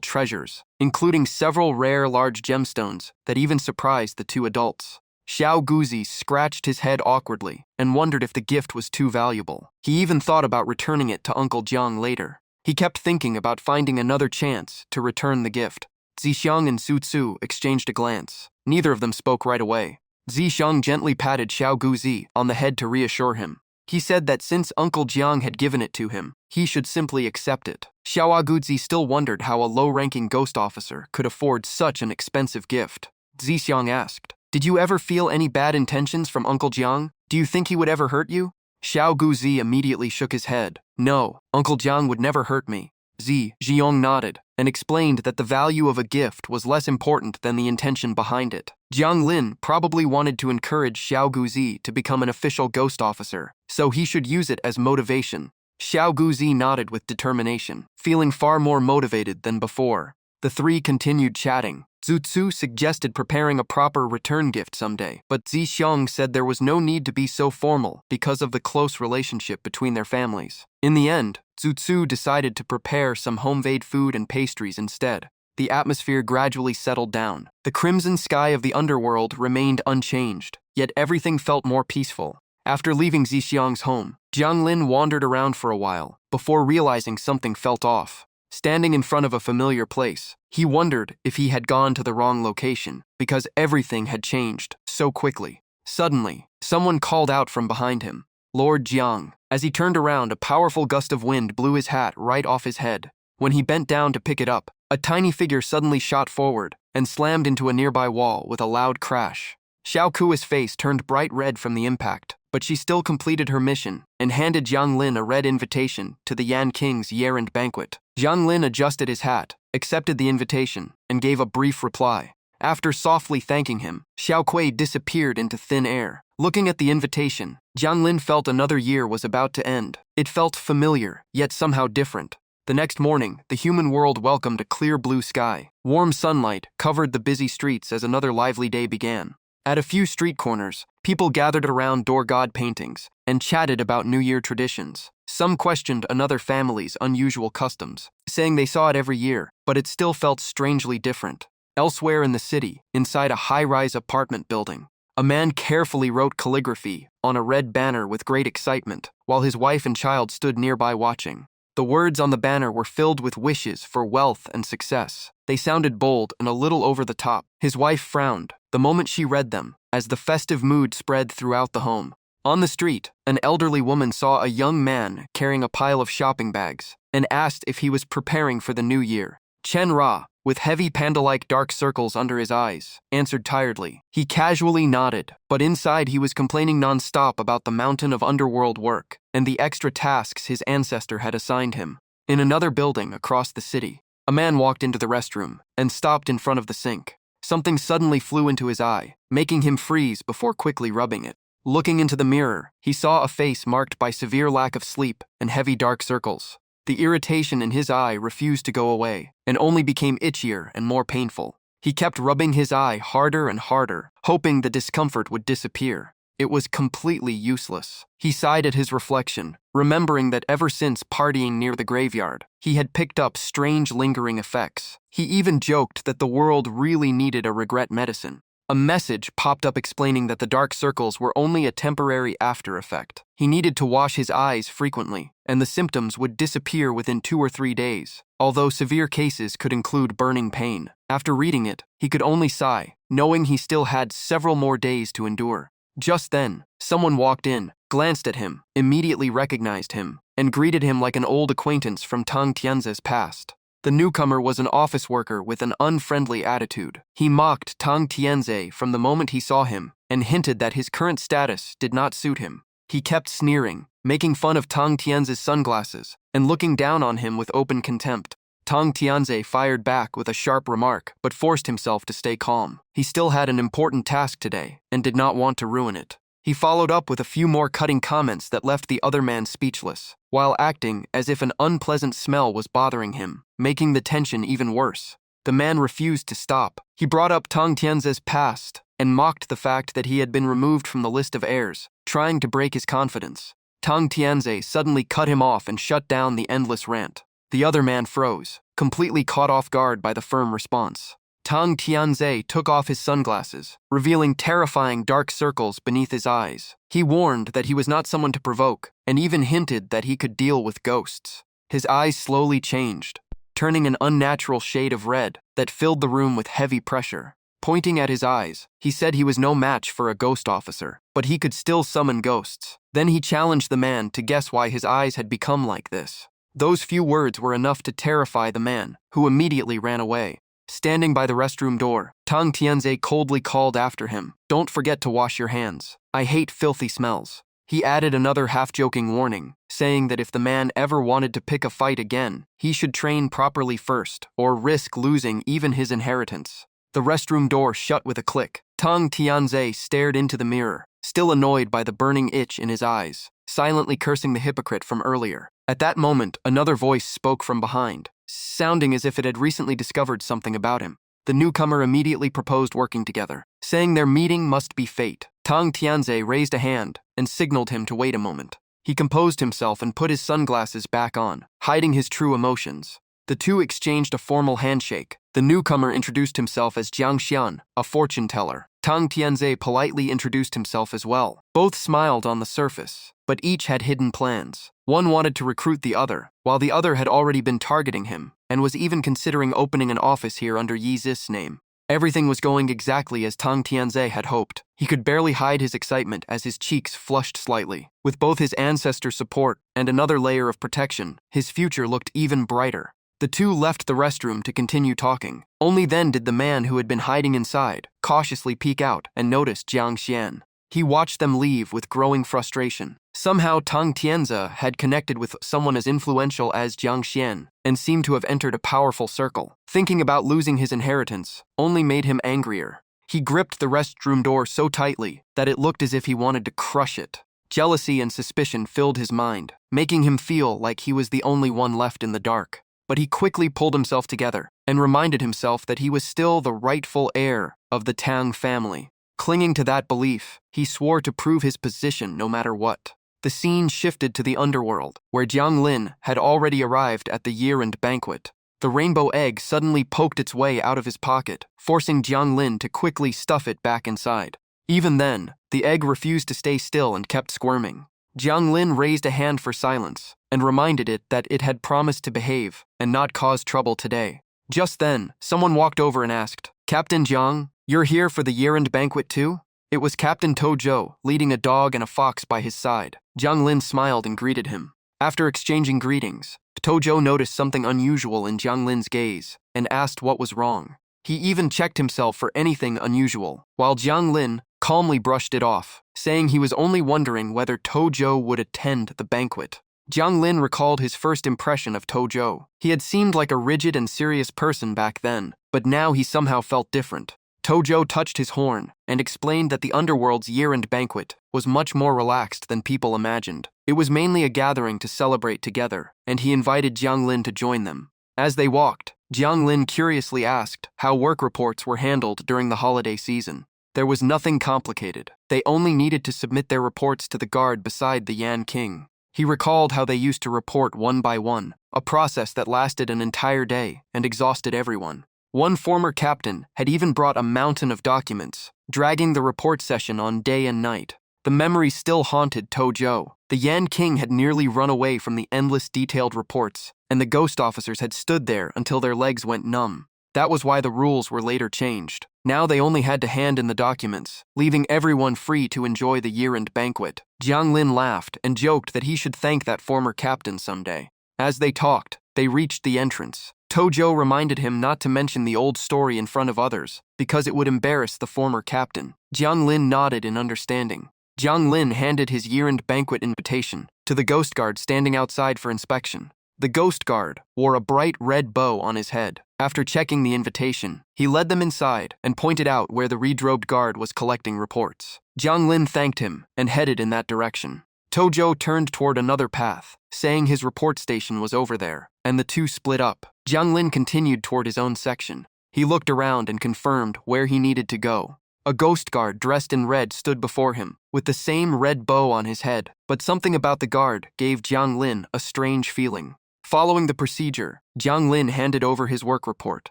treasures, including several rare large gemstones that even surprised the 2 adults. Xiao Guzi scratched his head awkwardly and wondered if the gift was too valuable. He even thought about returning it to Uncle Jiang later. He kept thinking about finding another chance to return the gift. Zixiang and Su Tzu exchanged a glance. Neither of them spoke right away. Zixiang gently patted Xiao Guzi on the head to reassure him. He said that since Uncle Jiang had given it to him, he should simply accept it. Xiao Guzi still wondered how a low-ranking ghost officer could afford such an expensive gift. Zixiang asked, "Did you ever feel any bad intentions from Uncle Jiang? Do you think he would ever hurt you?" Xiao Guzi immediately shook his head. No, Uncle Jiang would never hurt me. Ziyong nodded and explained that the value of a gift was less important than the intention behind it. Jiang Lin probably wanted to encourage Xiao Guzi to become an official ghost officer, so he should use it as motivation. Xiao Guzi nodded with determination, feeling far more motivated than before. The three continued chatting. Zutsu suggested preparing a proper return gift someday, but Zixiang said there was no need to be so formal because of the close relationship between their families. In the end, Zutsu decided to prepare some home-made food and pastries instead. The atmosphere gradually settled down. The crimson sky of the underworld remained unchanged, yet everything felt more peaceful. After leaving Zixiang's home, Jiang Lin wandered around for a while before realizing something felt off. Standing in front of a familiar place, he wondered if he had gone to the wrong location because everything had changed so quickly. Suddenly, someone called out from behind him, "Lord Jiang." As he turned around, a powerful gust of wind blew his hat right off his head. When he bent down to pick it up, a tiny figure suddenly shot forward and slammed into a nearby wall with a loud crash. Xiao Kui's face turned bright red from the impact, but she still completed her mission and handed Jiang Lin a red invitation to the Yan King's year-end banquet. Jiang Lin adjusted his hat, accepted the invitation, and gave a brief reply. After softly thanking him, Xiao Kui disappeared into thin air. Looking at the invitation, Jiang Lin felt another year was about to end. It felt familiar, yet somehow different. The next morning, the human world welcomed a clear blue sky. Warm sunlight covered the busy streets as another lively day began. At a few street corners, people gathered around door god paintings and chatted about New Year traditions. Some questioned another family's unusual customs, saying they saw it every year, but it still felt strangely different. Elsewhere in the city, inside a high-rise apartment building, a man carefully wrote calligraphy on a red banner with great excitement, while his wife and child stood nearby watching. The words on the banner were filled with wishes for wealth and success. They sounded bold and a little over the top. His wife frowned the moment she read them, as the festive mood spread throughout the home. On the street, an elderly woman saw a young man carrying a pile of shopping bags and asked if he was preparing for the new year. Chen Ra, with heavy panda-like dark circles under his eyes, answered tiredly. He casually nodded, but inside he was complaining non-stop about the mountain of underworld work and the extra tasks his ancestor had assigned him. In another building across the city, a man walked into the restroom and stopped in front of the sink. Something suddenly flew into his eye, making him freeze before quickly rubbing it. Looking into the mirror, he saw a face marked by severe lack of sleep and heavy dark circles. The irritation in his eye refused to go away and only became itchier and more painful. He kept rubbing his eye harder and harder, hoping the discomfort would disappear. It was completely useless. He sighed at his reflection, remembering that ever since partying near the graveyard, he had picked up strange lingering effects. He even joked that the world really needed a regret medicine. A message popped up explaining that the dark circles were only a temporary after effect. He needed to wash his eyes frequently, and the symptoms would disappear within 2 or 3 days, although severe cases could include burning pain. After reading it, he could only sigh, knowing he still had several more days to endure. Just then, someone walked in, glanced at him, immediately recognized him, and greeted him like an old acquaintance from Tang Tianze's past. The newcomer was an office worker with an unfriendly attitude. He mocked Tang Tianze from the moment he saw him and hinted that his current status did not suit him. He kept sneering, making fun of Tang Tianze's sunglasses and looking down on him with open contempt. Tang Tianze fired back with a sharp remark, but forced himself to stay calm. He still had an important task today and did not want to ruin it. He followed up with a few more cutting comments that left the other man speechless, while acting as if an unpleasant smell was bothering him, making the tension even worse. The man refused to stop. He brought up Tang Tianze's past and mocked the fact that he had been removed from the list of heirs, trying to break his confidence. Tang Tianze suddenly cut him off and shut down the endless rant. The other man froze, completely caught off guard by the firm response. Tang Tianze took off his sunglasses, revealing terrifying dark circles beneath his eyes. He warned that he was not someone to provoke, and even hinted that he could deal with ghosts. His eyes slowly changed, turning an unnatural shade of red that filled the room with heavy pressure. Pointing at his eyes, he said he was no match for a ghost officer, but he could still summon ghosts. Then he challenged the man to guess why his eyes had become like this. Those few words were enough to terrify the man, who immediately ran away. Standing by the restroom door, Tang Tianze coldly called after him, "Don't forget to wash your hands. I hate filthy smells." He added another half-joking warning, saying that if the man ever wanted to pick a fight again, he should train properly first, or risk losing even his inheritance. The restroom door shut with a click. Tang Tianze stared into the mirror, still annoyed by the burning itch in his eyes, silently cursing the hypocrite from earlier. At that moment, another voice spoke from behind, sounding as if it had recently discovered something about him. The newcomer immediately proposed working together, saying their meeting must be fate. Tang Tianze raised a hand and signaled him to wait a moment. He composed himself and put his sunglasses back on, hiding his true emotions. The two exchanged a formal handshake. The newcomer introduced himself as Jiang Xian, a fortune teller. Tang Tianze politely introduced himself as well. Both smiled on the surface, but each had hidden plans. One wanted to recruit the other, while the other had already been targeting him, and was even considering opening an office here under Yi Zis' name. Everything was going exactly as Tang Tianze had hoped. He could barely hide his excitement as his cheeks flushed slightly. With both his ancestors' support and another layer of protection, his future looked even brighter. The two left the restroom to continue talking. Only then did the man who had been hiding inside cautiously peek out and notice Jiang Xian. He watched them leave with growing frustration. Somehow Tang Tianze had connected with someone as influential as Jiang Xian and seemed to have entered a powerful circle. Thinking about losing his inheritance only made him angrier. He gripped the restroom door so tightly that it looked as if he wanted to crush it. Jealousy and suspicion filled his mind, making him feel like he was the only one left in the dark. But he quickly pulled himself together and reminded himself that he was still the rightful heir of the Tang family. Clinging to that belief, he swore to prove his position no matter what. The scene shifted to the underworld, where Jiang Lin had already arrived at the year-end banquet. The rainbow egg suddenly poked its way out of his pocket, forcing Jiang Lin to quickly stuff it back inside. Even then, the egg refused to stay still and kept squirming. Jiang Lin raised a hand for silence and reminded it that it had promised to behave and not cause trouble today. Just then, someone walked over and asked, "Captain Jiang, you're here for the year-end banquet too?" It was Captain Tojo, leading a dog and a fox by his side. Jiang Lin smiled and greeted him. After exchanging greetings, Tojo noticed something unusual in Jiang Lin's gaze and asked what was wrong. He even checked himself for anything unusual, while Jiang Lin calmly brushed it off, saying he was only wondering whether Tojo would attend the banquet. Jiang Lin recalled his first impression of Tojo. He had seemed like a rigid and serious person back then, but now he somehow felt different. Tojo touched his horn and explained that the Underworld's year-end banquet was much more relaxed than people imagined. It was mainly a gathering to celebrate together, and he invited Jiang Lin to join them. As they walked, Jiang Lin curiously asked how work reports were handled during the holiday season. There was nothing complicated. They only needed to submit their reports to the guard beside the Yan King. He recalled how they used to report one by one, a process that lasted an entire day and exhausted everyone. One former captain had even brought a mountain of documents, dragging the report session on day and night. The memory still haunted Tojo. The Yan King had nearly run away from the endless detailed reports, and the ghost officers had stood there until their legs went numb. That was why the rules were later changed. Now they only had to hand in the documents, leaving everyone free to enjoy the year-end banquet. Jiang Lin laughed and joked that he should thank that former captain someday. As they talked, they reached the entrance. Tojo reminded him not to mention the old story in front of others, because it would embarrass the former captain. Jiang Lin nodded in understanding. Jiang Lin handed his year-end banquet invitation to the ghost guard standing outside for inspection. The ghost guard wore a bright red bow on his head. After checking the invitation, he led them inside and pointed out where the redrobed guard was collecting reports. Jiang Lin thanked him and headed in that direction. Tojo turned toward another path, saying his report station was over there, and the two split up. Jiang Lin continued toward his own section. He looked around and confirmed where he needed to go. A ghost guard dressed in red stood before him, with the same red bow on his head, but something about the guard gave Jiang Lin a strange feeling. Following the procedure, Jiang Lin handed over his work report.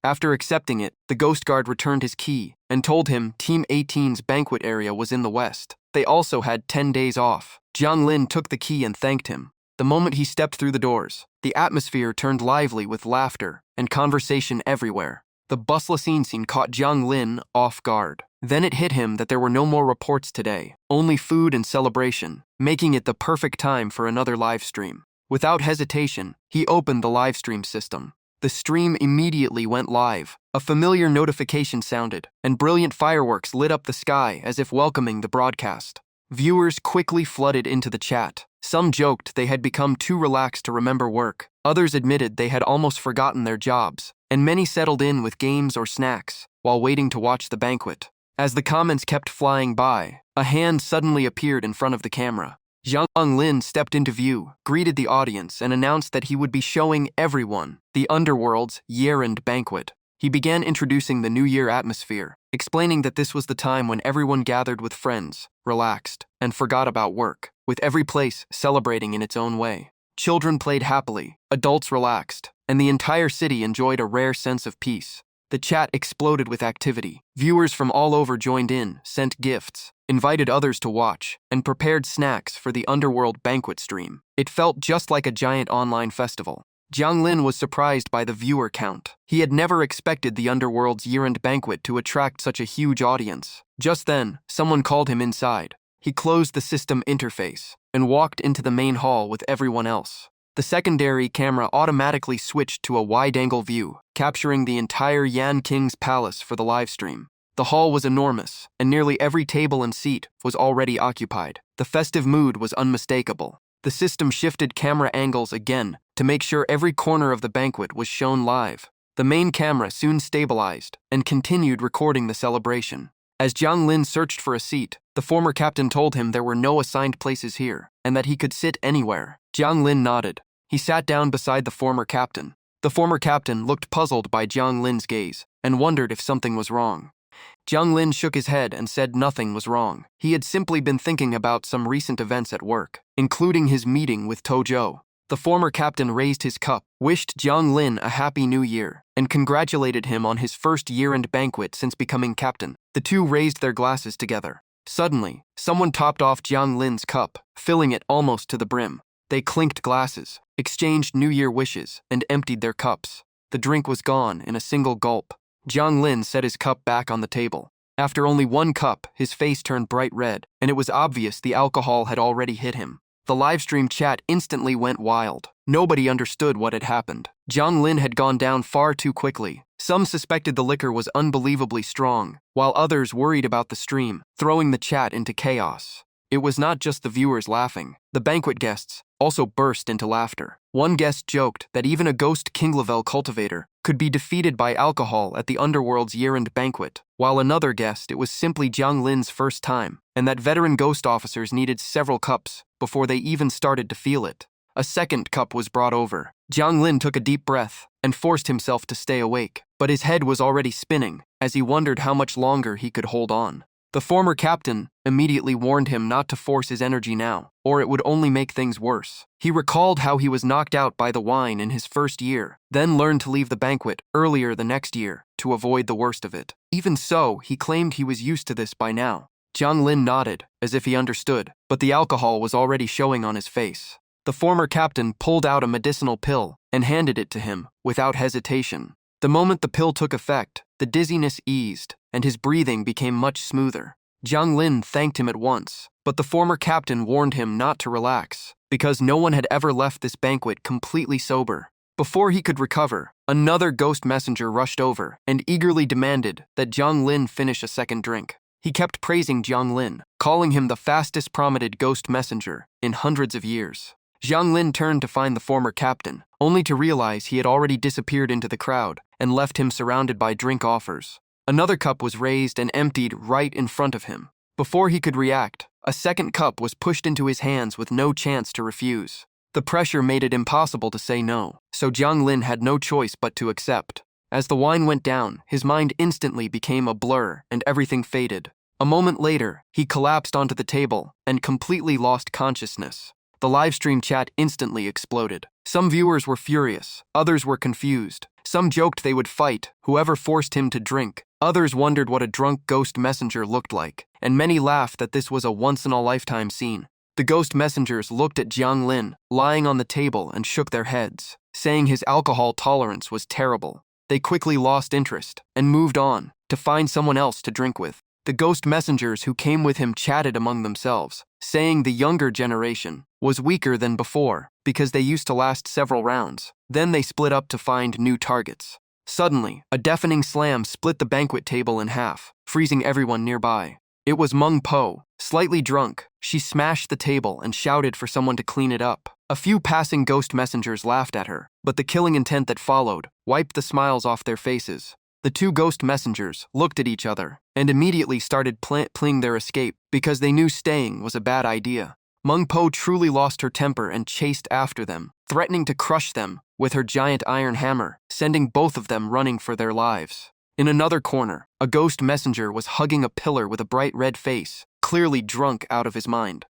After accepting it, the ghost guard returned his key and told him Team 18's banquet area was in the west. They also had 10 days off. Jiang Lin took the key and thanked him. The moment he stepped through the doors, the atmosphere turned lively with laughter and conversation everywhere. The bustling scene caught Jiang Lin off guard. Then it hit him that there were no more reports today, only food and celebration, making it the perfect time for another live stream. Without hesitation, he opened the live stream system. The stream immediately went live. A familiar notification sounded, and brilliant fireworks lit up the sky as if welcoming the broadcast. Viewers quickly flooded into the chat. Some joked they had become too relaxed to remember work. Others admitted they had almost forgotten their jobs, and many settled in with games or snacks while waiting to watch the banquet. As the comments kept flying by, a hand suddenly appeared in front of the camera. Jiang Lin stepped into view, greeted the audience, and announced that he would be showing everyone the Underworld's year-end banquet. He began introducing the New Year atmosphere, explaining that this was the time when everyone gathered with friends, relaxed, and forgot about work, with every place celebrating in its own way. Children played happily, adults relaxed, and the entire city enjoyed a rare sense of peace. The chat exploded with activity. Viewers from all over joined in, sent gifts, invited others to watch, and prepared snacks for the Underworld banquet stream. It felt just like a giant online festival. Jiang Lin was surprised by the viewer count. He had never expected the Underworld's year-end banquet to attract such a huge audience. Just then, someone called him inside. He closed the system interface and walked into the main hall with everyone else. The secondary camera automatically switched to a wide-angle view, capturing the entire Yan King's palace for the livestream. The hall was enormous, and nearly every table and seat was already occupied. The festive mood was unmistakable. The system shifted camera angles again to make sure every corner of the banquet was shown live. The main camera soon stabilized and continued recording the celebration. As Jiang Lin searched for a seat, the former captain told him there were no assigned places here and that he could sit anywhere. Jiang Lin nodded. He sat down beside the former captain. The former captain looked puzzled by Jiang Lin's gaze and wondered if something was wrong. Jiang Lin shook his head and said nothing was wrong. He had simply been thinking about some recent events at work, including his meeting with Tojo. The former captain raised his cup, wished Jiang Lin a happy new year, and congratulated him on his first year-end banquet since becoming captain. The two raised their glasses together. Suddenly, someone topped off Jiang Lin's cup, filling it almost to the brim. They clinked glasses, exchanged New Year wishes, and emptied their cups. The drink was gone in a single gulp. Jiang Lin set his cup back on the table. After only one cup, his face turned bright red, and it was obvious the alcohol had already hit him. The livestream chat instantly went wild. Nobody understood what had happened. Jiang Lin had gone down far too quickly. Some suspected the liquor was unbelievably strong, while others worried about the stream, throwing the chat into chaos. It was not just the viewers laughing. The banquet guests also burst into laughter. One guest joked that even a ghost king level cultivator could be defeated by alcohol at the Underworld's year-end banquet, while another guessed it was simply Jiang Lin's first time, and that veteran ghost officers needed several cups before they even started to feel it. A second cup was brought over. Jiang Lin took a deep breath and forced himself to stay awake, but his head was already spinning as he wondered how much longer he could hold on. The former captain immediately warned him not to force his energy now, or it would only make things worse. He recalled how he was knocked out by the wine in his first year, then learned to leave the banquet earlier the next year to avoid the worst of it. Even so, he claimed he was used to this by now. Jiang Lin nodded, as if he understood, but the alcohol was already showing on his face. The former captain pulled out a medicinal pill and handed it to him without hesitation. The moment the pill took effect, the dizziness eased, and his breathing became much smoother. Jiang Lin thanked him at once, but the former captain warned him not to relax, because no one had ever left this banquet completely sober. Before he could recover, another ghost messenger rushed over and eagerly demanded that Jiang Lin finish a second drink. He kept praising Jiang Lin, calling him the fastest promoted ghost messenger in hundreds of years. Jiang Lin turned to find the former captain, only to realize he had already disappeared into the crowd and left him surrounded by drink offers. Another cup was raised and emptied right in front of him. Before he could react, a second cup was pushed into his hands with no chance to refuse. The pressure made it impossible to say no, so Jiang Lin had no choice but to accept. As the wine went down, his mind instantly became a blur and everything faded. A moment later, he collapsed onto the table and completely lost consciousness. The livestream chat instantly exploded. Some viewers were furious, others were confused. Some joked they would fight whoever forced him to drink. Others wondered what a drunk ghost messenger looked like, and many laughed that this was a once-in-a-lifetime scene. The ghost messengers looked at Jiang Lin, lying on the table, and shook their heads, saying his alcohol tolerance was terrible. They quickly lost interest and moved on to find someone else to drink with. The ghost messengers who came with him chatted among themselves, saying the younger generation was weaker than before because they used to last several rounds. Then they split up to find new targets. Suddenly, a deafening slam split the banquet table in half, freezing everyone nearby. It was Meng Po. Slightly drunk, she smashed the table and shouted for someone to clean it up. A few passing ghost messengers laughed at her, but the killing intent that followed wiped the smiles off their faces. The two ghost messengers looked at each other and immediately started planning their escape because they knew staying was a bad idea. Meng Po truly lost her temper and chased after them, threatening to crush them with her giant iron hammer, sending both of them running for their lives. In another corner, a ghost messenger was hugging a pillar with a bright red face, clearly drunk out of his mind.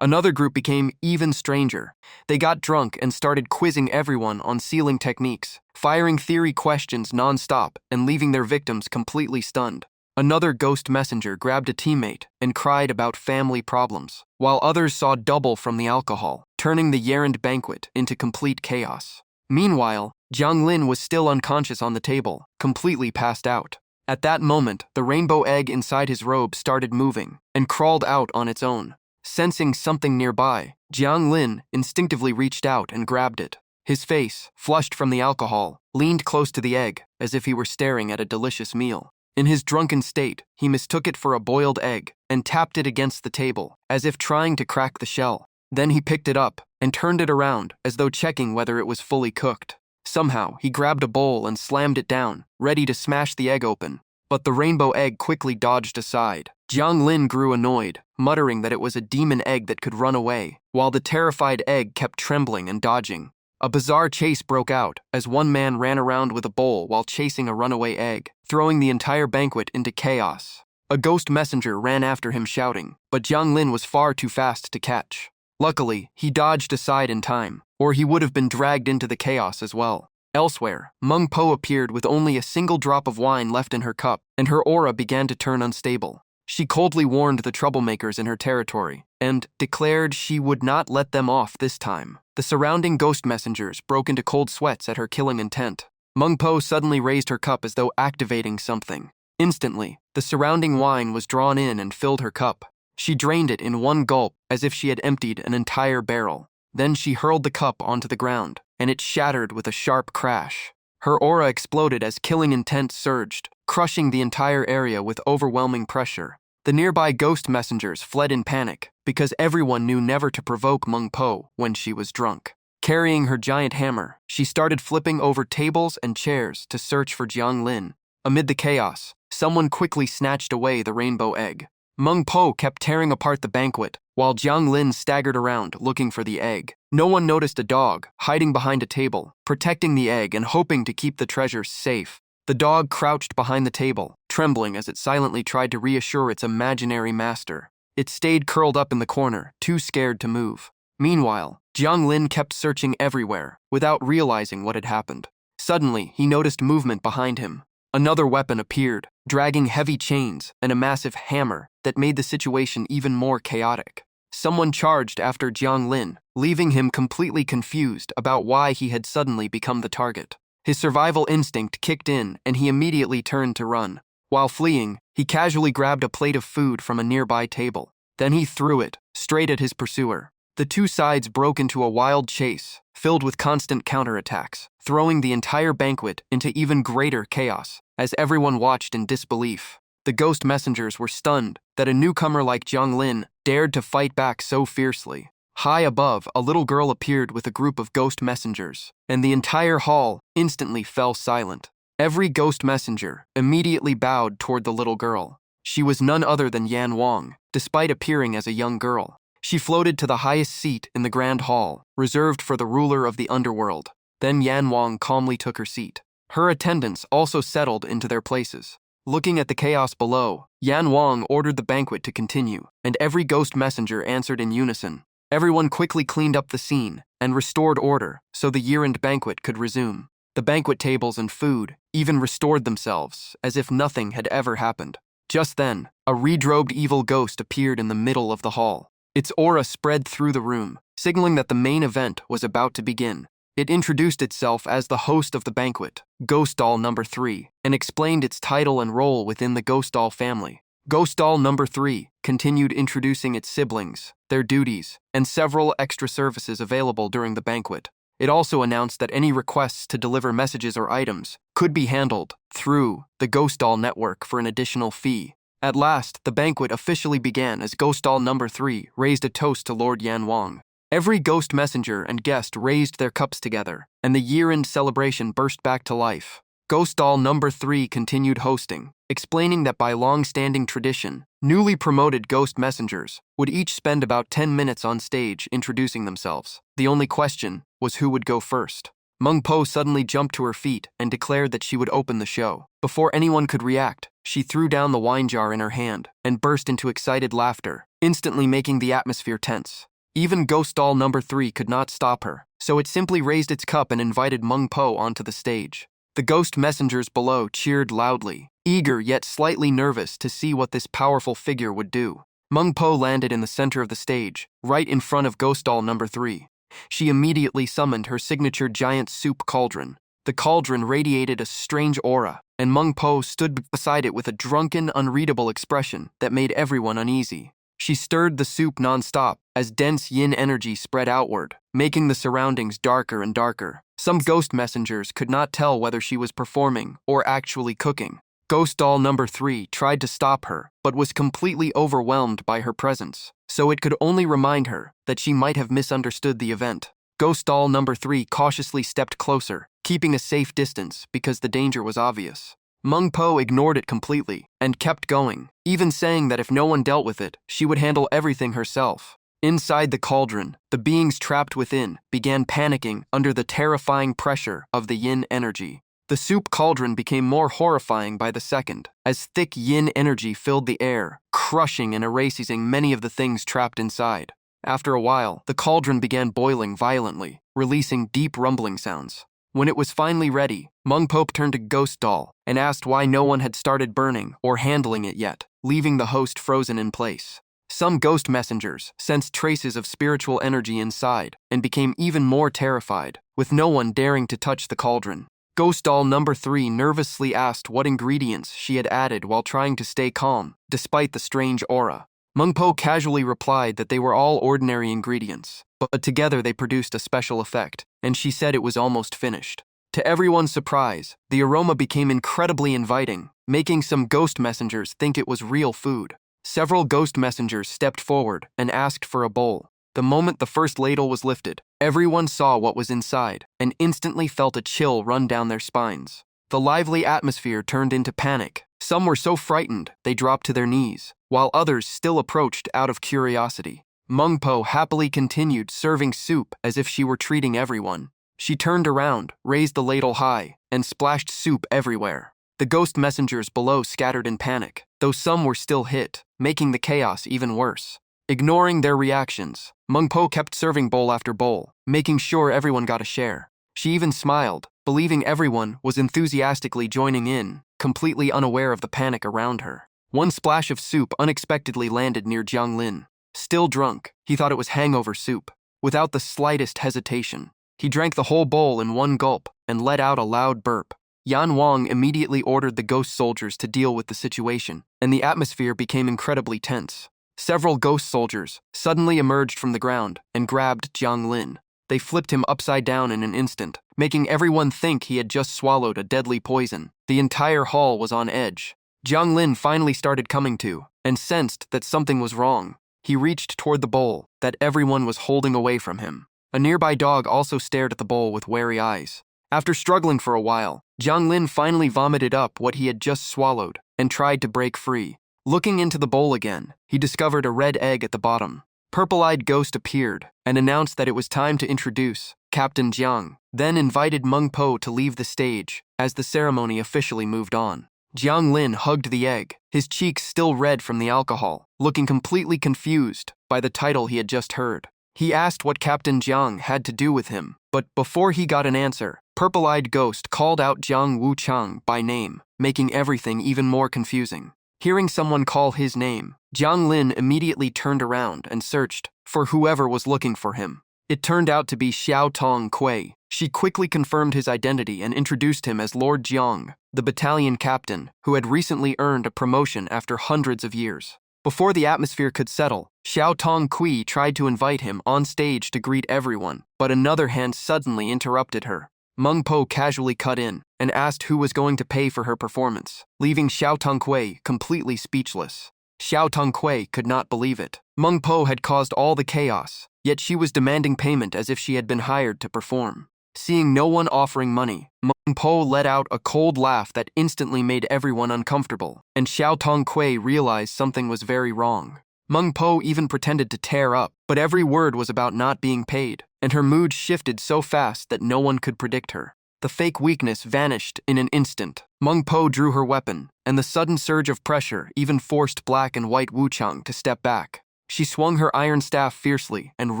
Another group became even stranger. They got drunk and started quizzing everyone on sealing techniques, firing theory questions non-stop and leaving their victims completely stunned. Another ghost messenger grabbed a teammate and cried about family problems, while others saw double from the alcohol, turning the year-end banquet into complete chaos. Meanwhile, Jiang Lin was still unconscious on the table, completely passed out. At that moment, the rainbow egg inside his robe started moving and crawled out on its own. Sensing something nearby, Jiang Lin instinctively reached out and grabbed it. His face, flushed from the alcohol, leaned close to the egg as if he were staring at a delicious meal. In his drunken state, he mistook it for a boiled egg and tapped it against the table, as if trying to crack the shell. Then he picked it up and turned it around as though checking whether it was fully cooked. Somehow, he grabbed a bowl and slammed it down, ready to smash the egg open. But the rainbow egg quickly dodged aside. Jiang Lin grew annoyed, muttering that it was a demon egg that could run away, while the terrified egg kept trembling and dodging. A bizarre chase broke out as one man ran around with a bowl while chasing a runaway egg, throwing the entire banquet into chaos. A ghost messenger ran after him shouting, but Jiang Lin was far too fast to catch. Luckily, he dodged aside in time, or he would have been dragged into the chaos as well. Elsewhere, Meng Po appeared with only a single drop of wine left in her cup, and her aura began to turn unstable. She coldly warned the troublemakers in her territory, and declared she would not let them off this time. The surrounding ghost messengers broke into cold sweats at her killing intent. Meng Po suddenly raised her cup as though activating something. Instantly, the surrounding wine was drawn in and filled her cup. She drained it in one gulp as if she had emptied an entire barrel. Then she hurled the cup onto the ground, and it shattered with a sharp crash. Her aura exploded as killing intent surged, crushing the entire area with overwhelming pressure. The nearby ghost messengers fled in panic, because everyone knew never to provoke Meng Po when she was drunk. Carrying her giant hammer, she started flipping over tables and chairs to search for Jiang Lin. Amid the chaos, someone quickly snatched away the rainbow egg. Meng Po kept tearing apart the banquet, while Jiang Lin staggered around looking for the egg. No one noticed a dog, hiding behind a table, protecting the egg and hoping to keep the treasure safe. The dog crouched behind the table, trembling as it silently tried to reassure its imaginary master. It stayed curled up in the corner, too scared to move. Meanwhile, Jiang Lin kept searching everywhere, without realizing what had happened. Suddenly, he noticed movement behind him. Another weapon appeared, dragging heavy chains and a massive hammer that made the situation even more chaotic. Someone charged after Jiang Lin, leaving him completely confused about why he had suddenly become the target. His survival instinct kicked in and he immediately turned to run. While fleeing, he casually grabbed a plate of food from a nearby table. Then he threw it, straight at his pursuer. The two sides broke into a wild chase, filled with constant counterattacks, throwing the entire banquet into even greater chaos, as everyone watched in disbelief. The ghost messengers were stunned that a newcomer like Jiang Lin dared to fight back so fiercely. High above, a little girl appeared with a group of ghost messengers, and the entire hall instantly fell silent. Every ghost messenger immediately bowed toward the little girl. She was none other than Yan Wang, despite appearing as a young girl. She floated to the highest seat in the grand hall, reserved for the ruler of the underworld. Then Yan Wang calmly took her seat. Her attendants also settled into their places. Looking at the chaos below, Yan Wang ordered the banquet to continue, and every ghost messenger answered in unison. Everyone quickly cleaned up the scene and restored order so the year-end banquet could resume. The banquet tables and food even restored themselves as if nothing had ever happened. Just then, a redrobed evil ghost appeared in the middle of the hall. Its aura spread through the room, signaling that the main event was about to begin. It introduced itself as the host of the banquet, Ghost Doll Number 3, and explained its title and role within the Ghost Doll family. Ghost Doll Number 3 continued introducing its siblings, their duties, and several extra services available during the banquet. It also announced that any requests to deliver messages or items could be handled through the Ghost Doll network for an additional fee. At last, the banquet officially began as Ghost Doll number 3 raised a toast to Lord Yan Wang. Every ghost messenger and guest raised their cups together, and the year-end celebration burst back to life. Ghost Doll number 3 continued hosting, explaining that by long-standing tradition, newly promoted ghost messengers would each spend about 10 minutes on stage introducing themselves. The only question was who would go first. Meng Po suddenly jumped to her feet and declared that she would open the show. Before anyone could react, she threw down the wine jar in her hand and burst into excited laughter, instantly making the atmosphere tense. Even Ghost Doll number 3 could not stop her, so it simply raised its cup and invited Meng Po onto the stage. The ghost messengers below cheered loudly, eager yet slightly nervous to see what this powerful figure would do. Meng Po landed in the center of the stage, right in front of Ghost Doll number 3. She immediately summoned her signature giant soup cauldron. The cauldron radiated a strange aura, and Meng Po stood beside it with a drunken, unreadable expression that made everyone uneasy. She stirred the soup non-stop as dense yin energy spread outward, making the surroundings darker and darker. Some ghost messengers could not tell whether she was performing or actually cooking. Ghost Doll number 3 tried to stop her, but was completely overwhelmed by her presence, so it could only remind her that she might have misunderstood the event. Ghost Doll number 3 cautiously stepped closer, keeping a safe distance because the danger was obvious. Meng Po ignored it completely and kept going, even saying that if no one dealt with it, she would handle everything herself. Inside the cauldron, the beings trapped within began panicking under the terrifying pressure of the yin energy. The soup cauldron became more horrifying by the second, as thick yin energy filled the air, crushing and erasing many of the things trapped inside. After a while, the cauldron began boiling violently, releasing deep rumbling sounds. When it was finally ready, Meng Po turned to Ghost Doll and asked why no one had started burning or handling it yet, leaving the host frozen in place. Some ghost messengers sensed traces of spiritual energy inside and became even more terrified, with no one daring to touch the cauldron. Ghost Doll number 3 nervously asked what ingredients she had added while trying to stay calm, despite the strange aura. Meng Po casually replied that they were all ordinary ingredients, but together they produced a special effect, and she said it was almost finished. To everyone's surprise, the aroma became incredibly inviting, making some ghost messengers think it was real food. Several ghost messengers stepped forward and asked for a bowl. The moment the first ladle was lifted, everyone saw what was inside and instantly felt a chill run down their spines. The lively atmosphere turned into panic. Some were so frightened they dropped to their knees, while others still approached out of curiosity. Meng Po happily continued serving soup as if she were treating everyone. She turned around, raised the ladle high, and splashed soup everywhere. The ghost messengers below scattered in panic, though some were still hit, making the chaos even worse. Ignoring their reactions, Meng Po kept serving bowl after bowl, making sure everyone got a share. She even smiled, believing everyone was enthusiastically joining in, completely unaware of the panic around her. One splash of soup unexpectedly landed near Jiang Lin. Still drunk, he thought it was hangover soup. Without the slightest hesitation, he drank the whole bowl in one gulp and let out a loud burp. Yan Wang immediately ordered the ghost soldiers to deal with the situation, and the atmosphere became incredibly tense. Several ghost soldiers suddenly emerged from the ground and grabbed Jiang Lin. They flipped him upside down in an instant, making everyone think he had just swallowed a deadly poison. The entire hall was on edge. Jiang Lin finally started coming to, and sensed that something was wrong. He reached toward the bowl that everyone was holding away from him. A nearby dog also stared at the bowl with wary eyes. After struggling for a while, Jiang Lin finally vomited up what he had just swallowed and tried to break free. Looking into the bowl again, he discovered a red egg at the bottom. Purple-eyed Ghost appeared and announced that it was time to introduce Captain Jiang, then invited Meng Po to leave the stage as the ceremony officially moved on. Jiang Lin hugged the egg, his cheeks still red from the alcohol, looking completely confused by the title he had just heard. He asked what Captain Jiang had to do with him, but before he got an answer, Purple-eyed Ghost called out Jiang Wuchang by name, making everything even more confusing. Hearing someone call his name, Jiang Lin immediately turned around and searched for whoever was looking for him. It turned out to be Xiao Tong Kui. She quickly confirmed his identity and introduced him as Lord Jiang, the battalion captain, who had recently earned a promotion after hundreds of years. Before the atmosphere could settle, Xiao Tong Kui tried to invite him on stage to greet everyone, but another hand suddenly interrupted her. Meng Po casually cut in and asked who was going to pay for her performance, leaving Xiao Tongquei completely speechless. Xiao Tongquei could not believe it. Meng Po had caused all the chaos, yet she was demanding payment as if she had been hired to perform. Seeing no one offering money, Meng Po let out a cold laugh that instantly made everyone uncomfortable, and Xiao Tongquei realized something was very wrong. Meng Po even pretended to tear up, but every word was about not being paid, and her mood shifted so fast that no one could predict her. The fake weakness vanished in an instant. Meng Po drew her weapon, and the sudden surge of pressure even forced Black and White Wuchang to step back. She swung her iron staff fiercely and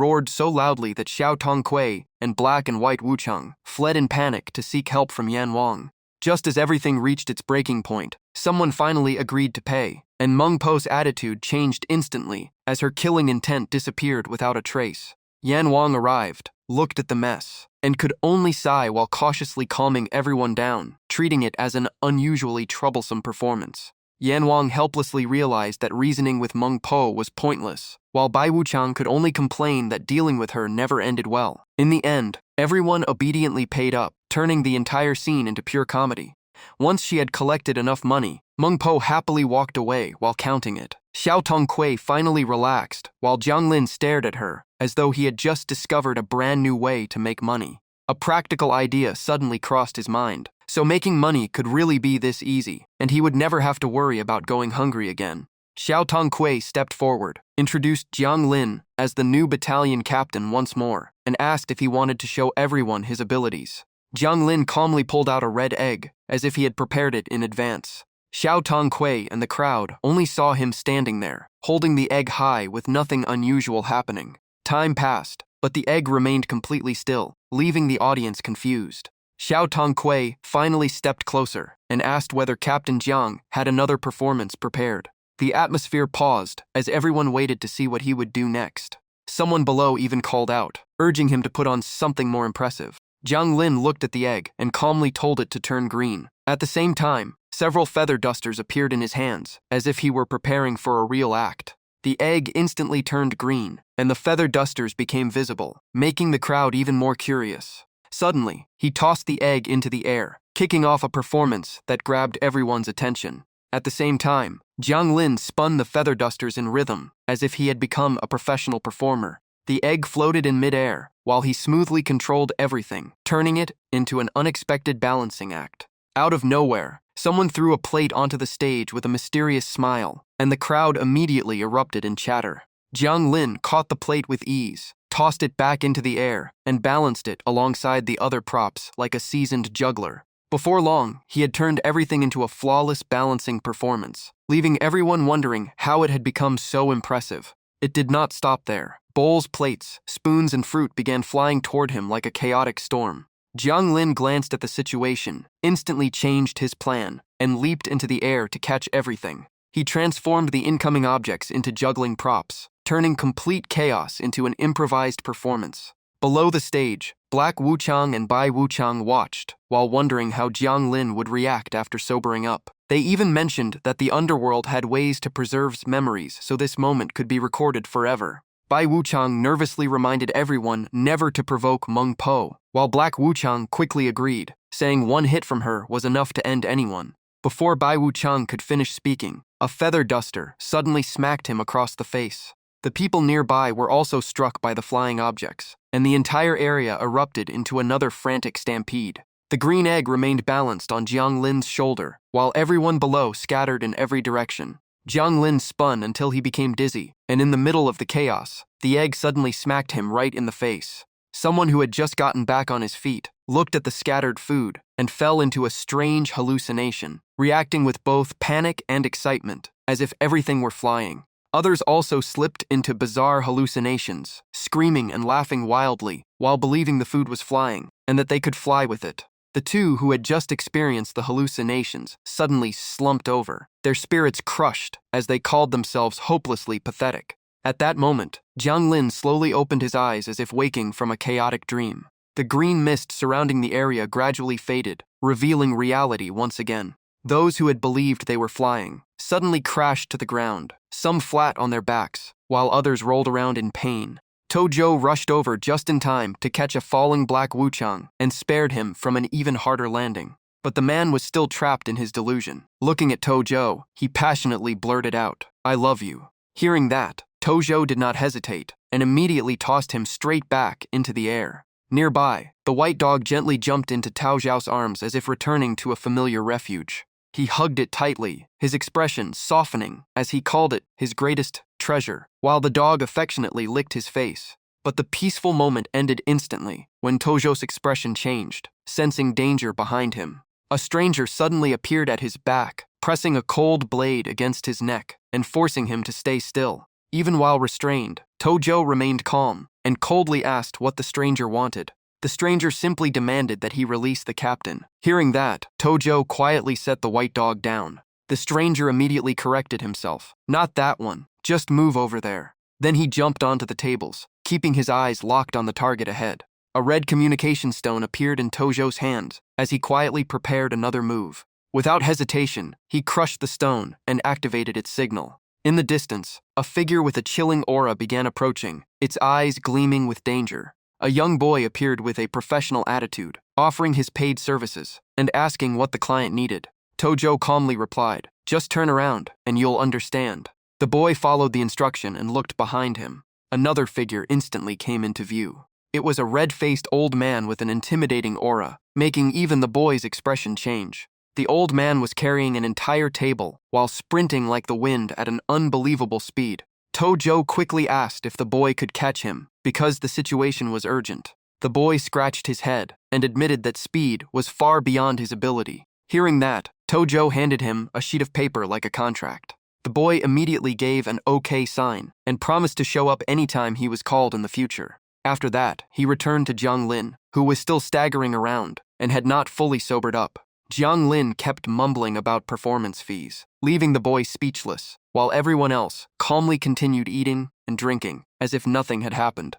roared so loudly that Xiao Tongquei and Black and White Wuchang fled in panic to seek help from Yan Wang. Just as everything reached its breaking point, someone finally agreed to pay, and Meng Po's attitude changed instantly as her killing intent disappeared without a trace. Yan Wang arrived, looked at the mess, and could only sigh while cautiously calming everyone down, treating it as an unusually troublesome performance. Yan Wang helplessly realized that reasoning with Meng Po was pointless, while Bai Wuchang could only complain that dealing with her never ended well. In the end, everyone obediently paid up, turning the entire scene into pure comedy. Once she had collected enough money, Meng Po happily walked away while counting it. Xiao Tongquei finally relaxed, while Jiang Lin stared at her, as though he had just discovered a brand new way to make money. A practical idea suddenly crossed his mind. So making money could really be this easy, and he would never have to worry about going hungry again. Xiao Tongquei stepped forward, introduced Jiang Lin as the new battalion captain once more, and asked if he wanted to show everyone his abilities. Jiang Lin calmly pulled out a red egg, as if he had prepared it in advance. Xiao Tongquei and the crowd only saw him standing there, holding the egg high with nothing unusual happening. Time passed, but the egg remained completely still, leaving the audience confused. Xiao Tongquei finally stepped closer and asked whether Captain Jiang had another performance prepared. The atmosphere paused as everyone waited to see what he would do next. Someone below even called out, urging him to put on something more impressive. Jiang Lin looked at the egg and calmly told it to turn green. At the same time, several feather dusters appeared in his hands, as if he were preparing for a real act. The egg instantly turned green, and the feather dusters became visible, making the crowd even more curious. Suddenly, he tossed the egg into the air, kicking off a performance that grabbed everyone's attention. At the same time, Jiang Lin spun the feather dusters in rhythm, as if he had become a professional performer. The egg floated in midair, while he smoothly controlled everything, turning it into an unexpected balancing act. Out of nowhere, someone threw a plate onto the stage with a mysterious smile, and the crowd immediately erupted in chatter. Jiang Lin caught the plate with ease, tossed it back into the air, and balanced it alongside the other props like a seasoned juggler. Before long, he had turned everything into a flawless balancing performance, leaving everyone wondering how it had become so impressive. It did not stop there. Bowls, plates, spoons, and fruit began flying toward him like a chaotic storm. Jiang Lin glanced at the situation, instantly changed his plan, and leaped into the air to catch everything. He transformed the incoming objects into juggling props, turning complete chaos into an improvised performance. Below the stage, Black Wuchang and Bai Wuchang watched, while wondering how Jiang Lin would react after sobering up. They even mentioned that the Underworld had ways to preserve memories so this moment could be recorded forever. Bai Wuchang nervously reminded everyone never to provoke Meng Po, while Black Wuchang quickly agreed, saying one hit from her was enough to end anyone. Before Bai Wuchang could finish speaking, a feather duster suddenly smacked him across the face. The people nearby were also struck by the flying objects, and the entire area erupted into another frantic stampede. The green egg remained balanced on Jiang Lin's shoulder, while everyone below scattered in every direction. Jiang Lin spun until he became dizzy, and in the middle of the chaos, the egg suddenly smacked him right in the face. Someone who had just gotten back on his feet looked at the scattered food and fell into a strange hallucination, reacting with both panic and excitement, as if everything were flying. Others also slipped into bizarre hallucinations, screaming and laughing wildly while believing the food was flying and that they could fly with it. The two who had just experienced the hallucinations suddenly slumped over, their spirits crushed as they called themselves hopelessly pathetic. At that moment, Jiang Lin slowly opened his eyes as if waking from a chaotic dream. The green mist surrounding the area gradually faded, revealing reality once again. Those who had believed they were flying suddenly crashed to the ground, some flat on their backs, while others rolled around in pain. Tojo rushed over just in time to catch a falling Black Wuchang and spared him from an even harder landing. But the man was still trapped in his delusion. Looking at Tojo, he passionately blurted out, "I love you." Hearing that, Tojo did not hesitate and immediately tossed him straight back into the air. Nearby, the white dog gently jumped into Tao Zhao's arms as if returning to a familiar refuge. He hugged it tightly, his expression softening as he called it his greatest treasure, while the dog affectionately licked his face. But the peaceful moment ended instantly when Tojo's expression changed, sensing danger behind him. A stranger suddenly appeared at his back, pressing a cold blade against his neck and forcing him to stay still. Even while restrained, Tojo remained calm and coldly asked what the stranger wanted. The stranger simply demanded that he release the captain. Hearing that, Tojo quietly set the white dog down. The stranger immediately corrected himself. "Not that one, just move over there." Then he jumped onto the tables, keeping his eyes locked on the target ahead. A red communication stone appeared in Tojo's hands as he quietly prepared another move. Without hesitation, he crushed the stone and activated its signal. In the distance, a figure with a chilling aura began approaching, its eyes gleaming with danger. A young boy appeared with a professional attitude, offering his paid services and asking what the client needed. Tojo calmly replied, "Just turn around and you'll understand." The boy followed the instruction and looked behind him. Another figure instantly came into view. It was a red-faced old man with an intimidating aura, making even the boy's expression change. The old man was carrying an entire table while sprinting like the wind at an unbelievable speed. Tojo quickly asked if the boy could catch him because the situation was urgent. The boy scratched his head and admitted that speed was far beyond his ability. Hearing that, Tojo handed him a sheet of paper like a contract. The boy immediately gave an OK sign and promised to show up anytime he was called in the future. After that, he returned to Jiang Lin, who was still staggering around and had not fully sobered up. Jiang Lin kept mumbling about performance fees, leaving the boy speechless, while everyone else calmly continued eating and drinking as if nothing had happened.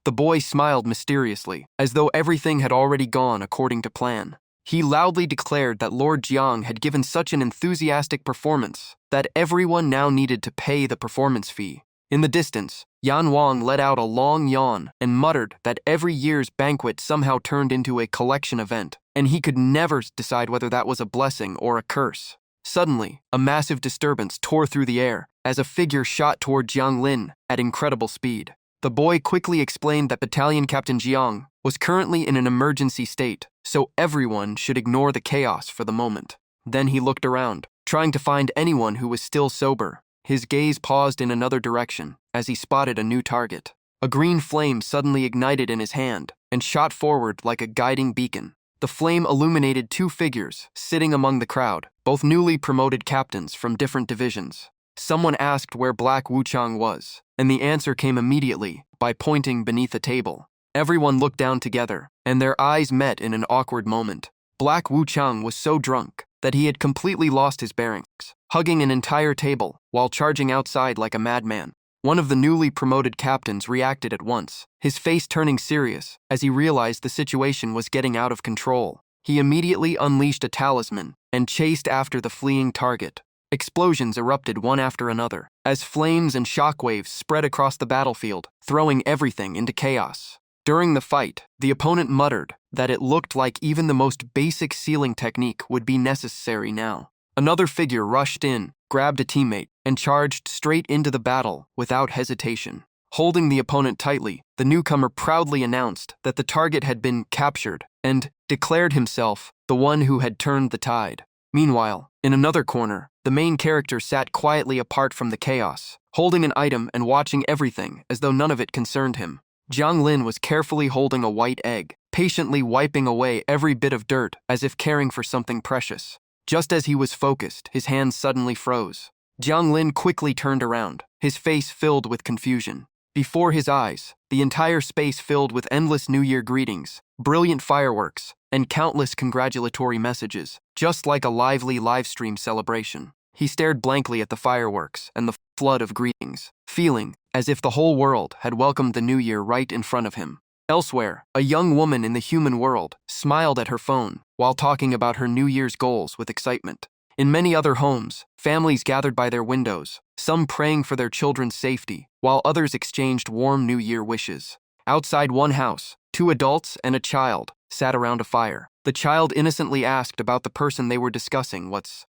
The boy smiled mysteriously, as though everything had already gone according to plan. He loudly declared that Lord Jiang had given such an enthusiastic performance that everyone now needed to pay the performance fee. In the distance, Yan Wang let out a long yawn and muttered that every year's banquet somehow turned into a collection event, and he could never decide whether that was a blessing or a curse. Suddenly, a massive disturbance tore through the air as a figure shot toward Jiang Lin at incredible speed. The boy quickly explained that Battalion Captain Jiang was currently in an emergency state, so everyone should ignore the chaos for the moment. Then he looked around, trying to find anyone who was still sober. His gaze paused in another direction as he spotted a new target. A green flame suddenly ignited in his hand and shot forward like a guiding beacon. The flame illuminated two figures sitting among the crowd, both newly promoted captains from different divisions. Someone asked where Black Wuchang was, and the answer came immediately by pointing beneath a table. Everyone looked down together, and their eyes met in an awkward moment. Black Wuchang was so drunk that he had completely lost his bearings, hugging an entire table while charging outside like a madman. One of the newly promoted captains reacted at once, his face turning serious as he realized the situation was getting out of control. He immediately unleashed a talisman and chased after the fleeing target. Explosions erupted one after another as flames and shockwaves spread across the battlefield, throwing everything into chaos. During the fight, the opponent muttered that it looked like even the most basic sealing technique would be necessary now. Another figure rushed in, grabbed a teammate, and charged straight into the battle without hesitation. Holding the opponent tightly, the newcomer proudly announced that the target had been captured and declared himself the one who had turned the tide. Meanwhile, in another corner, the main character sat quietly apart from the chaos, holding an item and watching everything as though none of it concerned him. Jiang Lin was carefully holding a white egg, patiently wiping away every bit of dirt as if caring for something precious. Just as he was focused, his hands suddenly froze. Jiang Lin quickly turned around, his face filled with confusion. Before his eyes, the entire space filled with endless New Year greetings, brilliant fireworks, and countless congratulatory messages, just like a lively livestream celebration. He stared blankly at the fireworks and the flood of greetings, feeling as if the whole world had welcomed the new year right in front of him. Elsewhere, a young woman in the human world smiled at her phone while talking about her New Year's goals with excitement. In many other homes, families gathered by their windows, some praying for their children's safety, while others exchanged warm New Year wishes. Outside one house, two adults and a child sat around a fire. The The child innocently asked about the person they were discussing,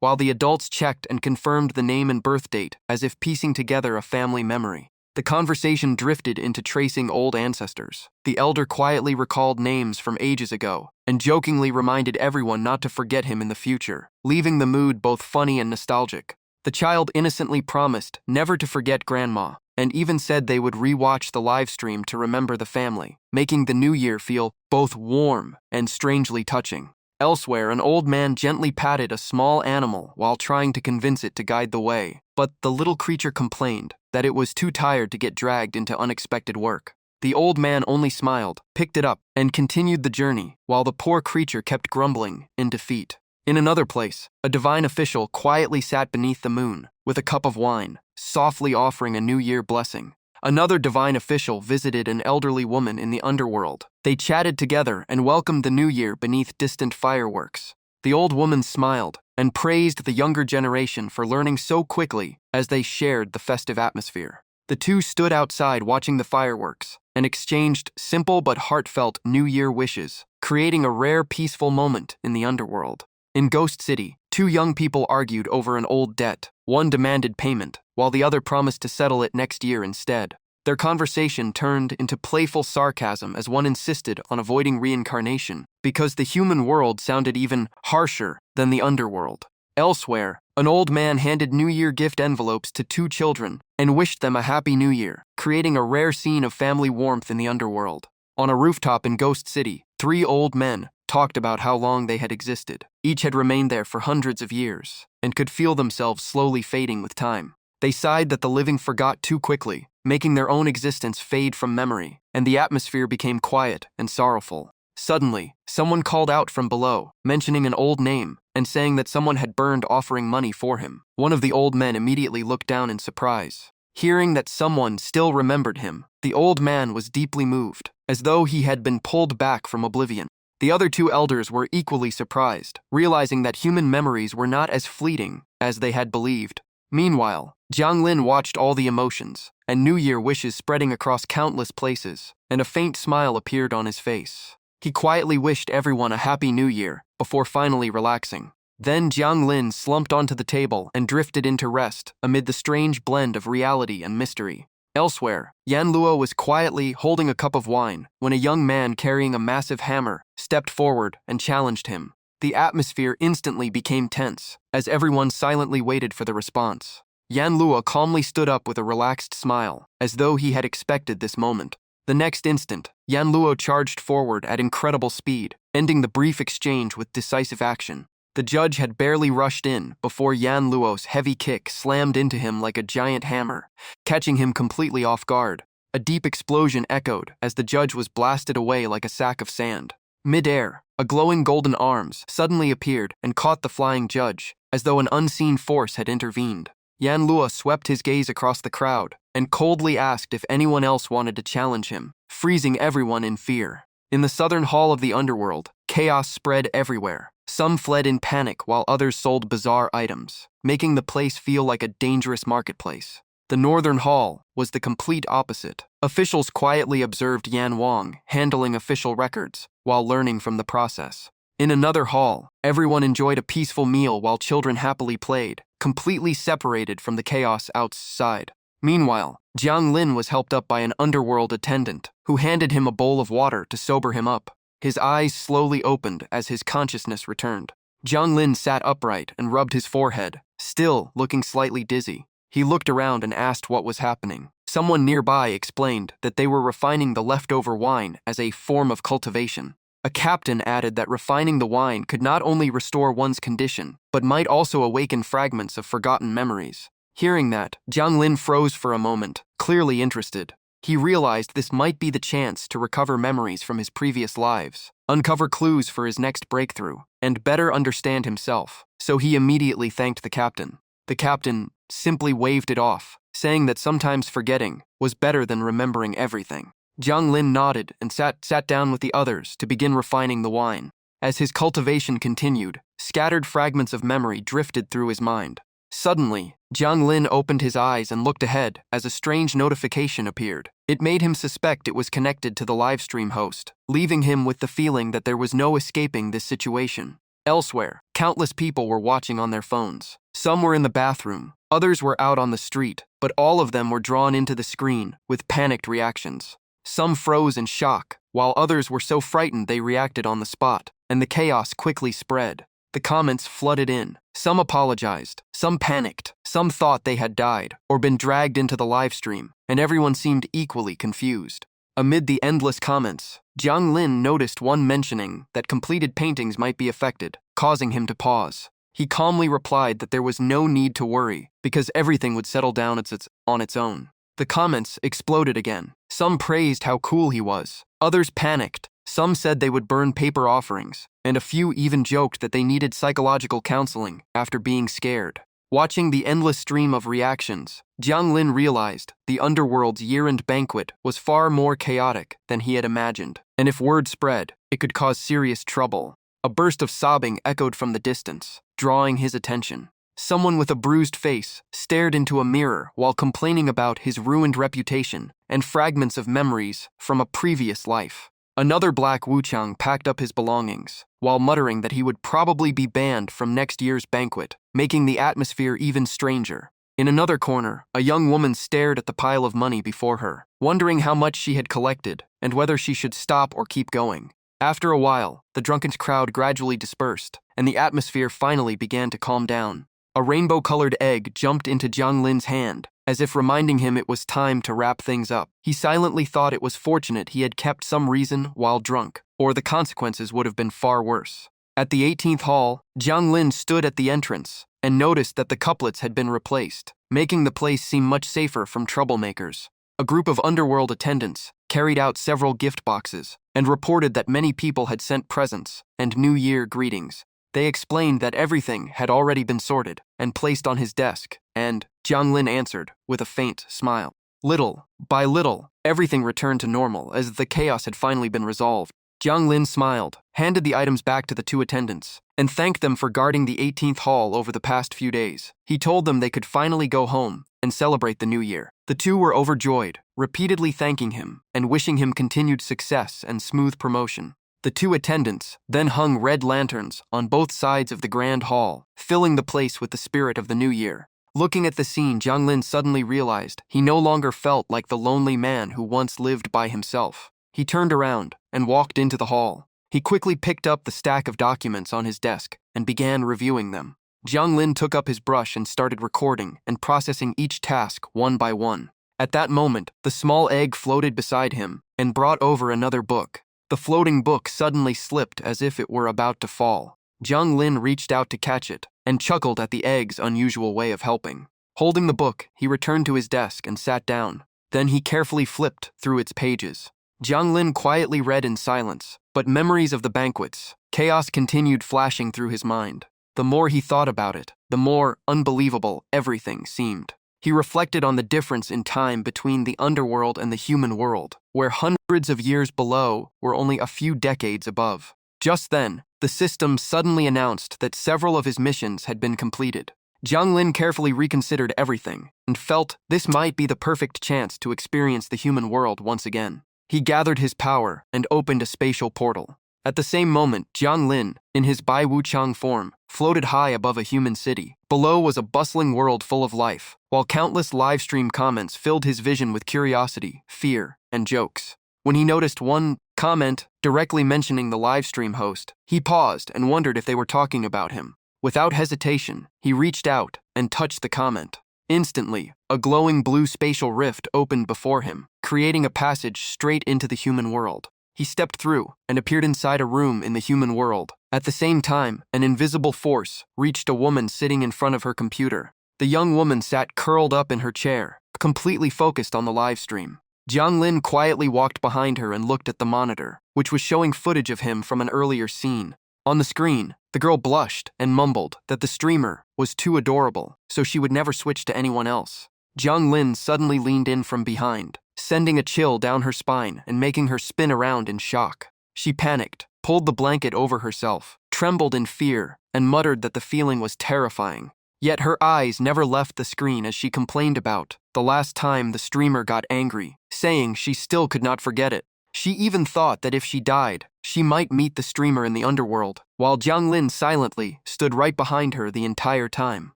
while the adults checked and confirmed the name and birth date as if piecing together a family memory. The conversation drifted into tracing old ancestors. The elder quietly recalled names from ages ago and jokingly reminded everyone not to forget him in the future, leaving the mood both funny and nostalgic. The child innocently promised never to forget Grandma and even said they would re-watch the live stream to remember the family, making the new year feel both warm and strangely touching. Elsewhere, an old man gently patted a small animal while trying to convince it to guide the way, but the little creature complained that it was too tired to get dragged into unexpected work. The old man only smiled, picked it up, and continued the journey, while the poor creature kept grumbling in defeat. In another place, a divine official quietly sat beneath the moon with a cup of wine, softly offering a New Year blessing. Another divine official visited an elderly woman in the underworld. They chatted together and welcomed the new year beneath distant fireworks. The old woman smiled and praised the younger generation for learning so quickly as they shared the festive atmosphere. The two stood outside watching the fireworks and exchanged simple but heartfelt New Year wishes, creating a rare peaceful moment in the underworld. In Ghost City, two young people argued over an old debt. One demanded payment, while the other promised to settle it next year instead. Their conversation turned into playful sarcasm as one insisted on avoiding reincarnation because the human world sounded even harsher than the underworld. Elsewhere, an old man handed New Year gift envelopes to two children and wished them a happy New Year, creating a rare scene of family warmth in the underworld. On a rooftop in Ghost City, three old men talked about how long they had existed. Each had remained there for hundreds of years and could feel themselves slowly fading with time. They sighed that the living forgot too quickly, making their own existence fade from memory, and the atmosphere became quiet and sorrowful. Suddenly, someone called out from below, mentioning an old name and saying that someone had burned offering money for him. One of the old men immediately looked down in surprise. Hearing that someone still remembered him, the old man was deeply moved, as though he had been pulled back from oblivion. The other two elders were equally surprised, realizing that human memories were not as fleeting as they had believed. Meanwhile, Jiang Lin watched all the emotions and New Year wishes spreading across countless places, and a faint smile appeared on his face. He quietly wished everyone a happy New Year before finally relaxing. Then Jiang Lin slumped onto the table and drifted into rest amid the strange blend of reality and mystery. Elsewhere, Yan Luo was quietly holding a cup of wine when a young man carrying a massive hammer stepped forward and challenged him. The atmosphere instantly became tense as everyone silently waited for the response. Yan Luo calmly stood up with a relaxed smile, as though he had expected this moment. The next instant, Yan Luo charged forward at incredible speed, ending the brief exchange with decisive action. The judge had barely rushed in before Yan Luo's heavy kick slammed into him like a giant hammer, catching him completely off guard. A deep explosion echoed as the judge was blasted away like a sack of sand. Mid-air, a glowing golden arms suddenly appeared and caught the flying judge, as though an unseen force had intervened. Yan Luo swept his gaze across the crowd and coldly asked if anyone else wanted to challenge him, freezing everyone in fear. In the southern hall of the underworld, chaos spread everywhere. Some fled in panic while others sold bizarre items, making the place feel like a dangerous marketplace. The northern hall was the complete opposite. Officials quietly observed Yan Wang handling official records while learning from the process. In another hall, everyone enjoyed a peaceful meal while children happily played, completely separated from the chaos outside. Meanwhile, Jiang Lin was helped up by an underworld attendant who handed him a bowl of water to sober him up. His eyes slowly opened as his consciousness returned. Jiang Lin sat upright and rubbed his forehead, still looking slightly dizzy. He looked around and asked what was happening. Someone nearby explained that they were refining the leftover wine as a form of cultivation. A captain added that refining the wine could not only restore one's condition, but might also awaken fragments of forgotten memories. Hearing that, Jiang Lin froze for a moment, clearly interested. He realized this might be the chance to recover memories from his previous lives, uncover clues for his next breakthrough, and better understand himself. So he immediately thanked the captain. The captain simply waved it off, saying that sometimes forgetting was better than remembering everything. Jiang Lin nodded and sat down with the others to begin refining the wine. As his cultivation continued, scattered fragments of memory drifted through his mind. Suddenly, Jiang Lin opened his eyes and looked ahead as a strange notification appeared. It made him suspect it was connected to the livestream host, leaving him with the feeling that there was no escaping this situation. Elsewhere, countless people were watching on their phones. Some were in the bathroom, others were out on the street, but all of them were drawn into the screen with panicked reactions. Some froze in shock, while others were so frightened they reacted on the spot, and the chaos quickly spread. The comments flooded in. Some apologized, some panicked, some thought they had died or been dragged into the livestream, and everyone seemed equally confused. Amid the endless comments, Jiang Lin noticed one mentioning that completed paintings might be affected, causing him to pause. He calmly replied that there was no need to worry because everything would settle down on its own. The comments exploded again. Some praised how cool he was. Others panicked. Some said they would burn paper offerings, and a few even joked that they needed psychological counseling after being scared. Watching the endless stream of reactions, Jiang Lin realized the Underworld's year-end banquet was far more chaotic than he had imagined, and if word spread, it could cause serious trouble. A burst of sobbing echoed from the distance, drawing his attention. Someone with a bruised face stared into a mirror while complaining about his ruined reputation and fragments of memories from a previous life. Another black wuchang packed up his belongings, while muttering that he would probably be banned from next year's banquet, making the atmosphere even stranger. In another corner, a young woman stared at the pile of money before her, wondering how much she had collected and whether she should stop or keep going. After a while, the drunken crowd gradually dispersed, and the atmosphere finally began to calm down. A rainbow-colored egg jumped into Jiang Lin's hand, as if reminding him it was time to wrap things up. He silently thought it was fortunate he had kept some reason while drunk, or the consequences would have been far worse. At the 18th hall, Jiang Lin stood at the entrance and noticed that the couplets had been replaced, making the place seem much safer from troublemakers. A group of Underworld attendants carried out several gift boxes and reported that many people had sent presents and New Year greetings. They explained that everything had already been sorted and placed on his desk, and Jiang Lin answered with a faint smile. Little by little, everything returned to normal as the chaos had finally been resolved. Jiang Lin smiled, handed the items back to the two attendants, and thanked them for guarding the 18th hall over the past few days. He told them they could finally go home and celebrate the new year. The two were overjoyed, repeatedly thanking him and wishing him continued success and smooth promotion. The two attendants then hung red lanterns on both sides of the grand hall, filling the place with the spirit of the new year. Looking at the scene, Jiang Lin suddenly realized he no longer felt like the lonely man who once lived by himself. He turned around and walked into the hall. He quickly picked up the stack of documents on his desk and began reviewing them. Jiang Lin took up his brush and started recording and processing each task one by one. At that moment, the small egg floated beside him and brought over another book. The floating book suddenly slipped as if it were about to fall. Jiang Lin reached out to catch it and chuckled at the egg's unusual way of helping. Holding the book, he returned to his desk and sat down. Then he carefully flipped through its pages. Jiang Lin quietly read in silence, but memories of the banquets, chaos continued flashing through his mind. The more he thought about it, the more unbelievable everything seemed. He reflected on the difference in time between the underworld and the human world, where hundreds of years below were only a few decades above. Just then, the system suddenly announced that several of his missions had been completed. Jiang Lin carefully reconsidered everything and felt this might be the perfect chance to experience the human world once again. He gathered his power and opened a spatial portal. At the same moment, Jiang Lin, in his Bai Wuchang form, floated high above a human city. Below was a bustling world full of life, while countless livestream comments filled his vision with curiosity, fear, and jokes. When he noticed one comment directly mentioning the livestream host, he paused and wondered if they were talking about him. Without hesitation, he reached out and touched the comment. Instantly, a glowing blue spatial rift opened before him, creating a passage straight into the human world. He stepped through and appeared inside a room in the human world. At the same time, an invisible force reached a woman sitting in front of her computer. The young woman sat curled up in her chair, completely focused on the live stream. Jiang Lin quietly walked behind her and looked at the monitor, which was showing footage of him from an earlier scene. On the screen, the girl blushed and mumbled that the streamer was too adorable, so she would never switch to anyone else. Jiang Lin suddenly leaned in from behind, sending a chill down her spine and making her spin around in shock. She panicked, pulled the blanket over herself, trembled in fear, and muttered that the feeling was terrifying. Yet her eyes never left the screen as she complained about the last time the streamer got angry, saying she still could not forget it. She even thought that if she died, she might meet the streamer in the underworld, while Jiang Lin silently stood right behind her the entire time.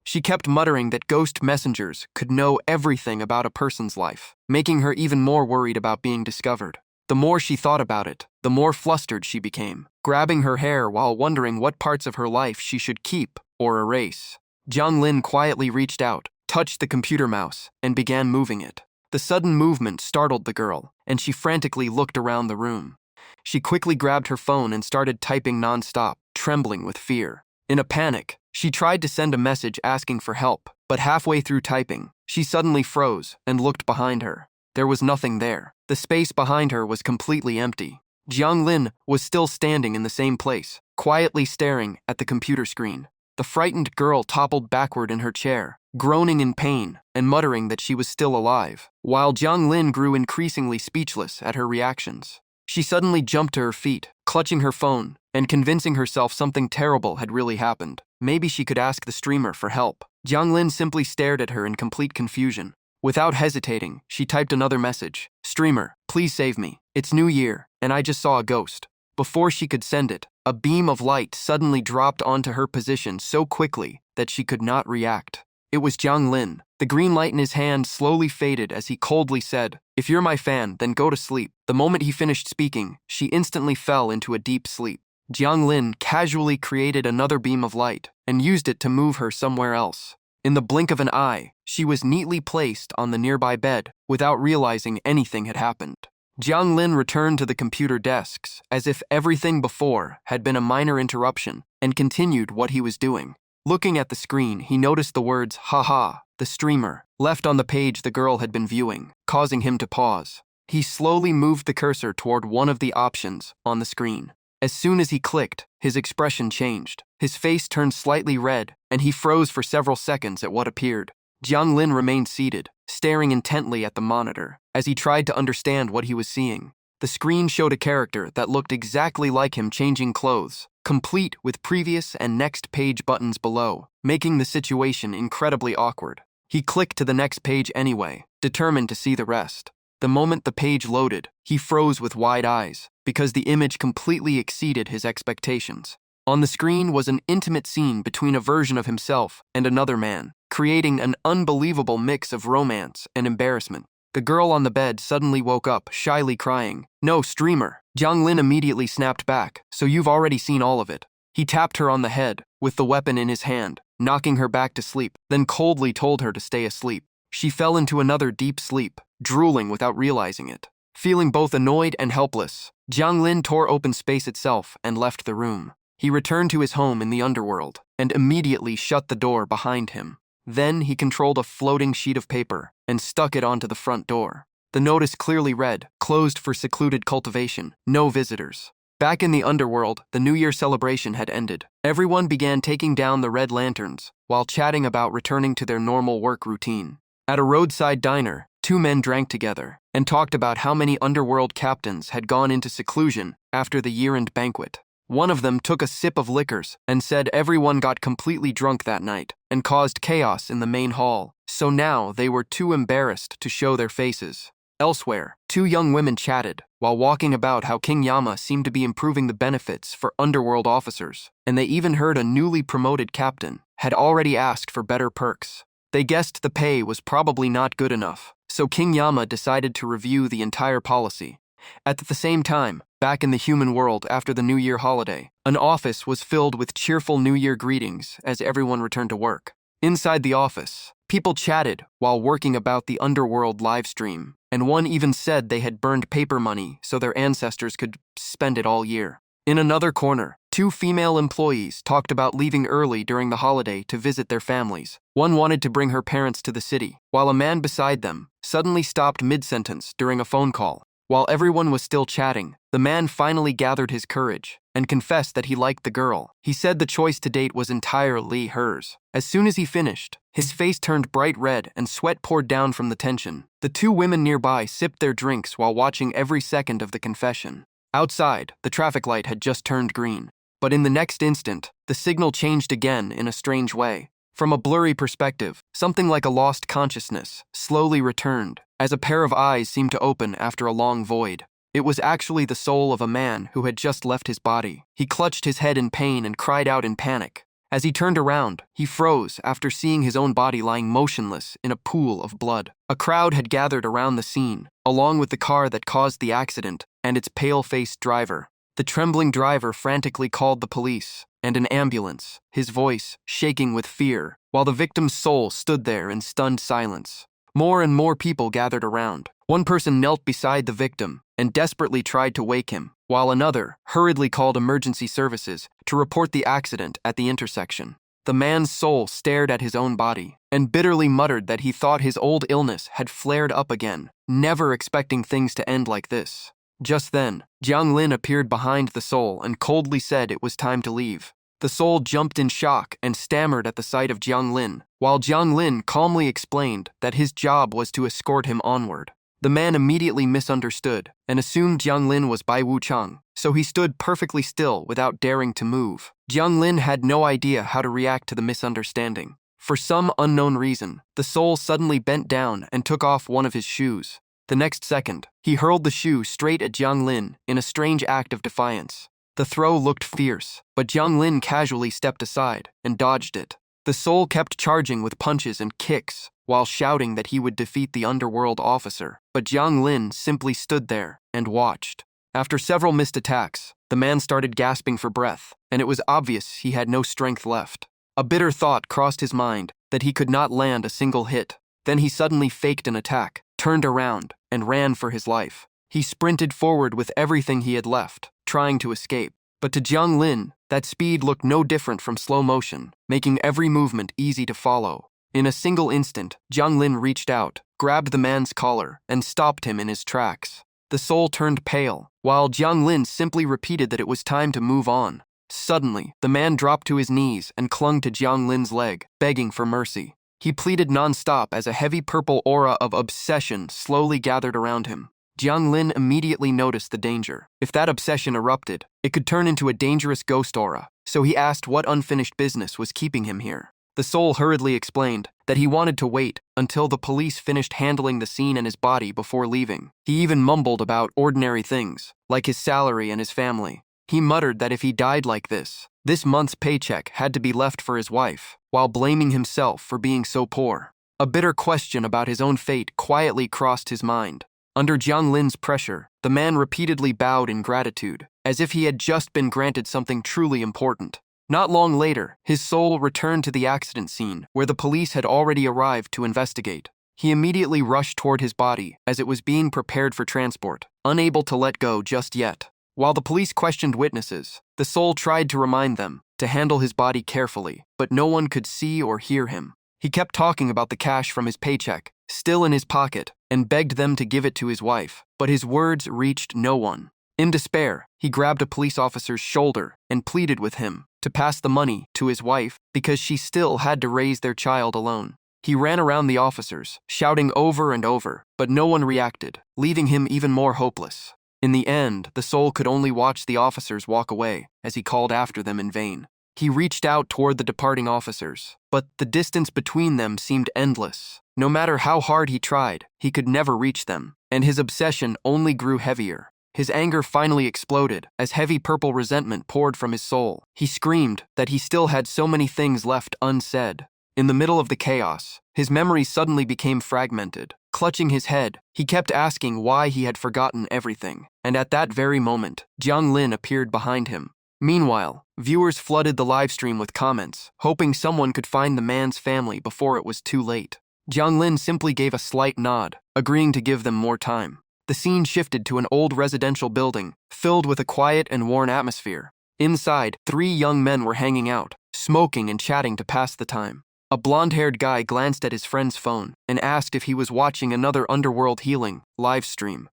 She kept muttering that ghost messengers could know everything about a person's life, making her even more worried about being discovered. The more she thought about it, the more flustered she became, grabbing her hair while wondering what parts of her life she should keep or erase. Jiang Lin quietly reached out, touched the computer mouse, and began moving it. The sudden movement startled the girl, and she frantically looked around the room. She quickly grabbed her phone and started typing nonstop, trembling with fear. In a panic, she tried to send a message asking for help, but halfway through typing, she suddenly froze and looked behind her. There was nothing there. The space behind her was completely empty. Jiang Lin was still standing in the same place, quietly staring at the computer screen. The frightened girl toppled backward in her chair, groaning in pain and muttering that she was still alive, while Jiang Lin grew increasingly speechless at her reactions. She suddenly jumped to her feet, clutching her phone, and convincing herself something terrible had really happened. Maybe she could ask the streamer for help. Jiang Lin simply stared at her in complete confusion. Without hesitating, she typed another message. "Streamer, please save me. It's New Year, and I just saw a ghost." Before she could send it, a beam of light suddenly dropped onto her position so quickly that she could not react. It was Jiang Lin. The green light in his hand slowly faded as he coldly said, "If you're my fan, then go to sleep." The moment he finished speaking, she instantly fell into a deep sleep. Jiang Lin casually created another beam of light and used it to move her somewhere else. In the blink of an eye, she was neatly placed on the nearby bed without realizing anything had happened. Jiang Lin returned to the computer desks as if everything before had been a minor interruption and continued what he was doing. Looking at the screen, he noticed the words, "Haha, the streamer," left on the page the girl had been viewing, causing him to pause. He slowly moved the cursor toward one of the options on the screen. As soon as he clicked, his expression changed. His face turned slightly red, and he froze for several seconds at what appeared. Jiang Lin remained seated, staring intently at the monitor, as he tried to understand what he was seeing. The screen showed a character that looked exactly like him changing clothes, complete with previous and next page buttons below, making the situation incredibly awkward. He clicked to the next page anyway, determined to see the rest. The moment the page loaded, he froze with wide eyes, because the image completely exceeded his expectations. On the screen was an intimate scene between a version of himself and another man, creating an unbelievable mix of romance and embarrassment. The girl on the bed suddenly woke up, shyly crying, "No, streamer!" Jiang Lin immediately snapped back, "So you've already seen all of it." He tapped her on the head, with the weapon in his hand, knocking her back to sleep, then coldly told her to stay asleep. She fell into another deep sleep, drooling without realizing it. Feeling both annoyed and helpless, Jiang Lin tore open space itself and left the room. He returned to his home in the underworld and immediately shut the door behind him. Then he controlled a floating sheet of paper and stuck it onto the front door. The notice clearly read, "Closed for secluded cultivation, no visitors." Back in the underworld, the New Year celebration had ended. Everyone began taking down the red lanterns while chatting about returning to their normal work routine. At a roadside diner, two men drank together and talked about how many underworld captains had gone into seclusion after the year-end banquet. One of them took a sip of liquors and said everyone got completely drunk that night and caused chaos in the main hall, so now they were too embarrassed to show their faces. Elsewhere, two young women chatted while walking about how King Yama seemed to be improving the benefits for underworld officers, and they even heard a newly promoted captain had already asked for better perks. They guessed the pay was probably not good enough, so King Yama decided to review the entire policy. At the same time, back in the human world after the New Year holiday, an office was filled with cheerful New Year greetings as everyone returned to work. Inside the office, people chatted while working about the Underworld livestream, and one even said they had burned paper money so their ancestors could spend it all year. In another corner, two female employees talked about leaving early during the holiday to visit their families. One wanted to bring her parents to the city, while a man beside them suddenly stopped mid-sentence during a phone call. While everyone was still chatting, the man finally gathered his courage and confessed that he liked the girl. He said the choice to date was entirely hers. As soon as he finished, his face turned bright red and sweat poured down from the tension. The two women nearby sipped their drinks while watching every second of the confession. Outside, the traffic light had just turned green, but in the next instant, the signal changed again in a strange way. From a blurry perspective, something like a lost consciousness slowly returned, as a pair of eyes seemed to open after a long void. It was actually the soul of a man who had just left his body. He clutched his head in pain and cried out in panic. As he turned around, he froze after seeing his own body lying motionless in a pool of blood. A crowd had gathered around the scene, along with the car that caused the accident and its pale-faced driver. The trembling driver frantically called the police and an ambulance, his voice shaking with fear, while the victim's soul stood there in stunned silence. More and more people gathered around. One person knelt beside the victim and desperately tried to wake him, while another hurriedly called emergency services to report the accident at the intersection. The man's soul stared at his own body and bitterly muttered that he thought his old illness had flared up again, never expecting things to end like this. Just then, Jiang Lin appeared behind the soul and coldly said it was time to leave. The soul jumped in shock and stammered at the sight of Jiang Lin, while Jiang Lin calmly explained that his job was to escort him onward. The man immediately misunderstood and assumed Jiang Lin was Bai Wuchang, so he stood perfectly still without daring to move. Jiang Lin had no idea how to react to the misunderstanding. For some unknown reason, the soul suddenly bent down and took off one of his shoes. The next second, he hurled the shoe straight at Jiang Lin in a strange act of defiance. The throw looked fierce, but Jiang Lin casually stepped aside and dodged it. The soul kept charging with punches and kicks, while shouting that he would defeat the Underworld officer, but Jiang Lin simply stood there and watched. After several missed attacks, the man started gasping for breath, and it was obvious he had no strength left. A bitter thought crossed his mind that he could not land a single hit. Then he suddenly faked an attack, turned around, and ran for his life. He sprinted forward with everything he had left, trying to escape. But to Jiang Lin, that speed looked no different from slow motion, making every movement easy to follow. In a single instant, Jiang Lin reached out, grabbed the man's collar, and stopped him in his tracks. The soul turned pale, while Jiang Lin simply repeated that it was time to move on. Suddenly, the man dropped to his knees and clung to Jiang Lin's leg, begging for mercy. He pleaded non-stop as a heavy purple aura of obsession slowly gathered around him. Jiang Lin immediately noticed the danger. If that obsession erupted, it could turn into a dangerous ghost aura, so he asked what unfinished business was keeping him here. The soul hurriedly explained that he wanted to wait until the police finished handling the scene and his body before leaving. He even mumbled about ordinary things, like his salary and his family. He muttered that if he died like this month's paycheck had to be left for his wife, while blaming himself for being so poor. A bitter question about his own fate quietly crossed his mind. Under Jiang Lin's pressure, the man repeatedly bowed in gratitude, as if he had just been granted something truly important. Not long later, his soul returned to the accident scene, where the police had already arrived to investigate. He immediately rushed toward his body as it was being prepared for transport, unable to let go just yet. While the police questioned witnesses, the soul tried to remind them to handle his body carefully, but no one could see or hear him. He kept talking about the cash from his paycheck, still in his pocket, and begged them to give it to his wife, but his words reached no one. In despair, he grabbed a police officer's shoulder and pleaded with him to pass the money to his wife because she still had to raise their child alone. He ran around the officers, shouting over and over, but no one reacted, leaving him even more hopeless. In the end, the soul could only watch the officers walk away as he called after them in vain. He reached out toward the departing officers, but the distance between them seemed endless. No matter how hard he tried, he could never reach them, and his obsession only grew heavier. His anger finally exploded as heavy purple resentment poured from his soul. He screamed that he still had so many things left unsaid. In the middle of the chaos, his memories suddenly became fragmented. Clutching his head, he kept asking why he had forgotten everything, and at that very moment, Jiang Lin appeared behind him. Meanwhile, viewers flooded the livestream with comments, hoping someone could find the man's family before it was too late. Jiang Lin simply gave a slight nod, agreeing to give them more time. The scene shifted to an old residential building, filled with a quiet and worn atmosphere. Inside, 3 young men were hanging out, smoking and chatting to pass the time. A blonde-haired guy glanced at his friend's phone and asked if he was watching another Underworld healing live stream.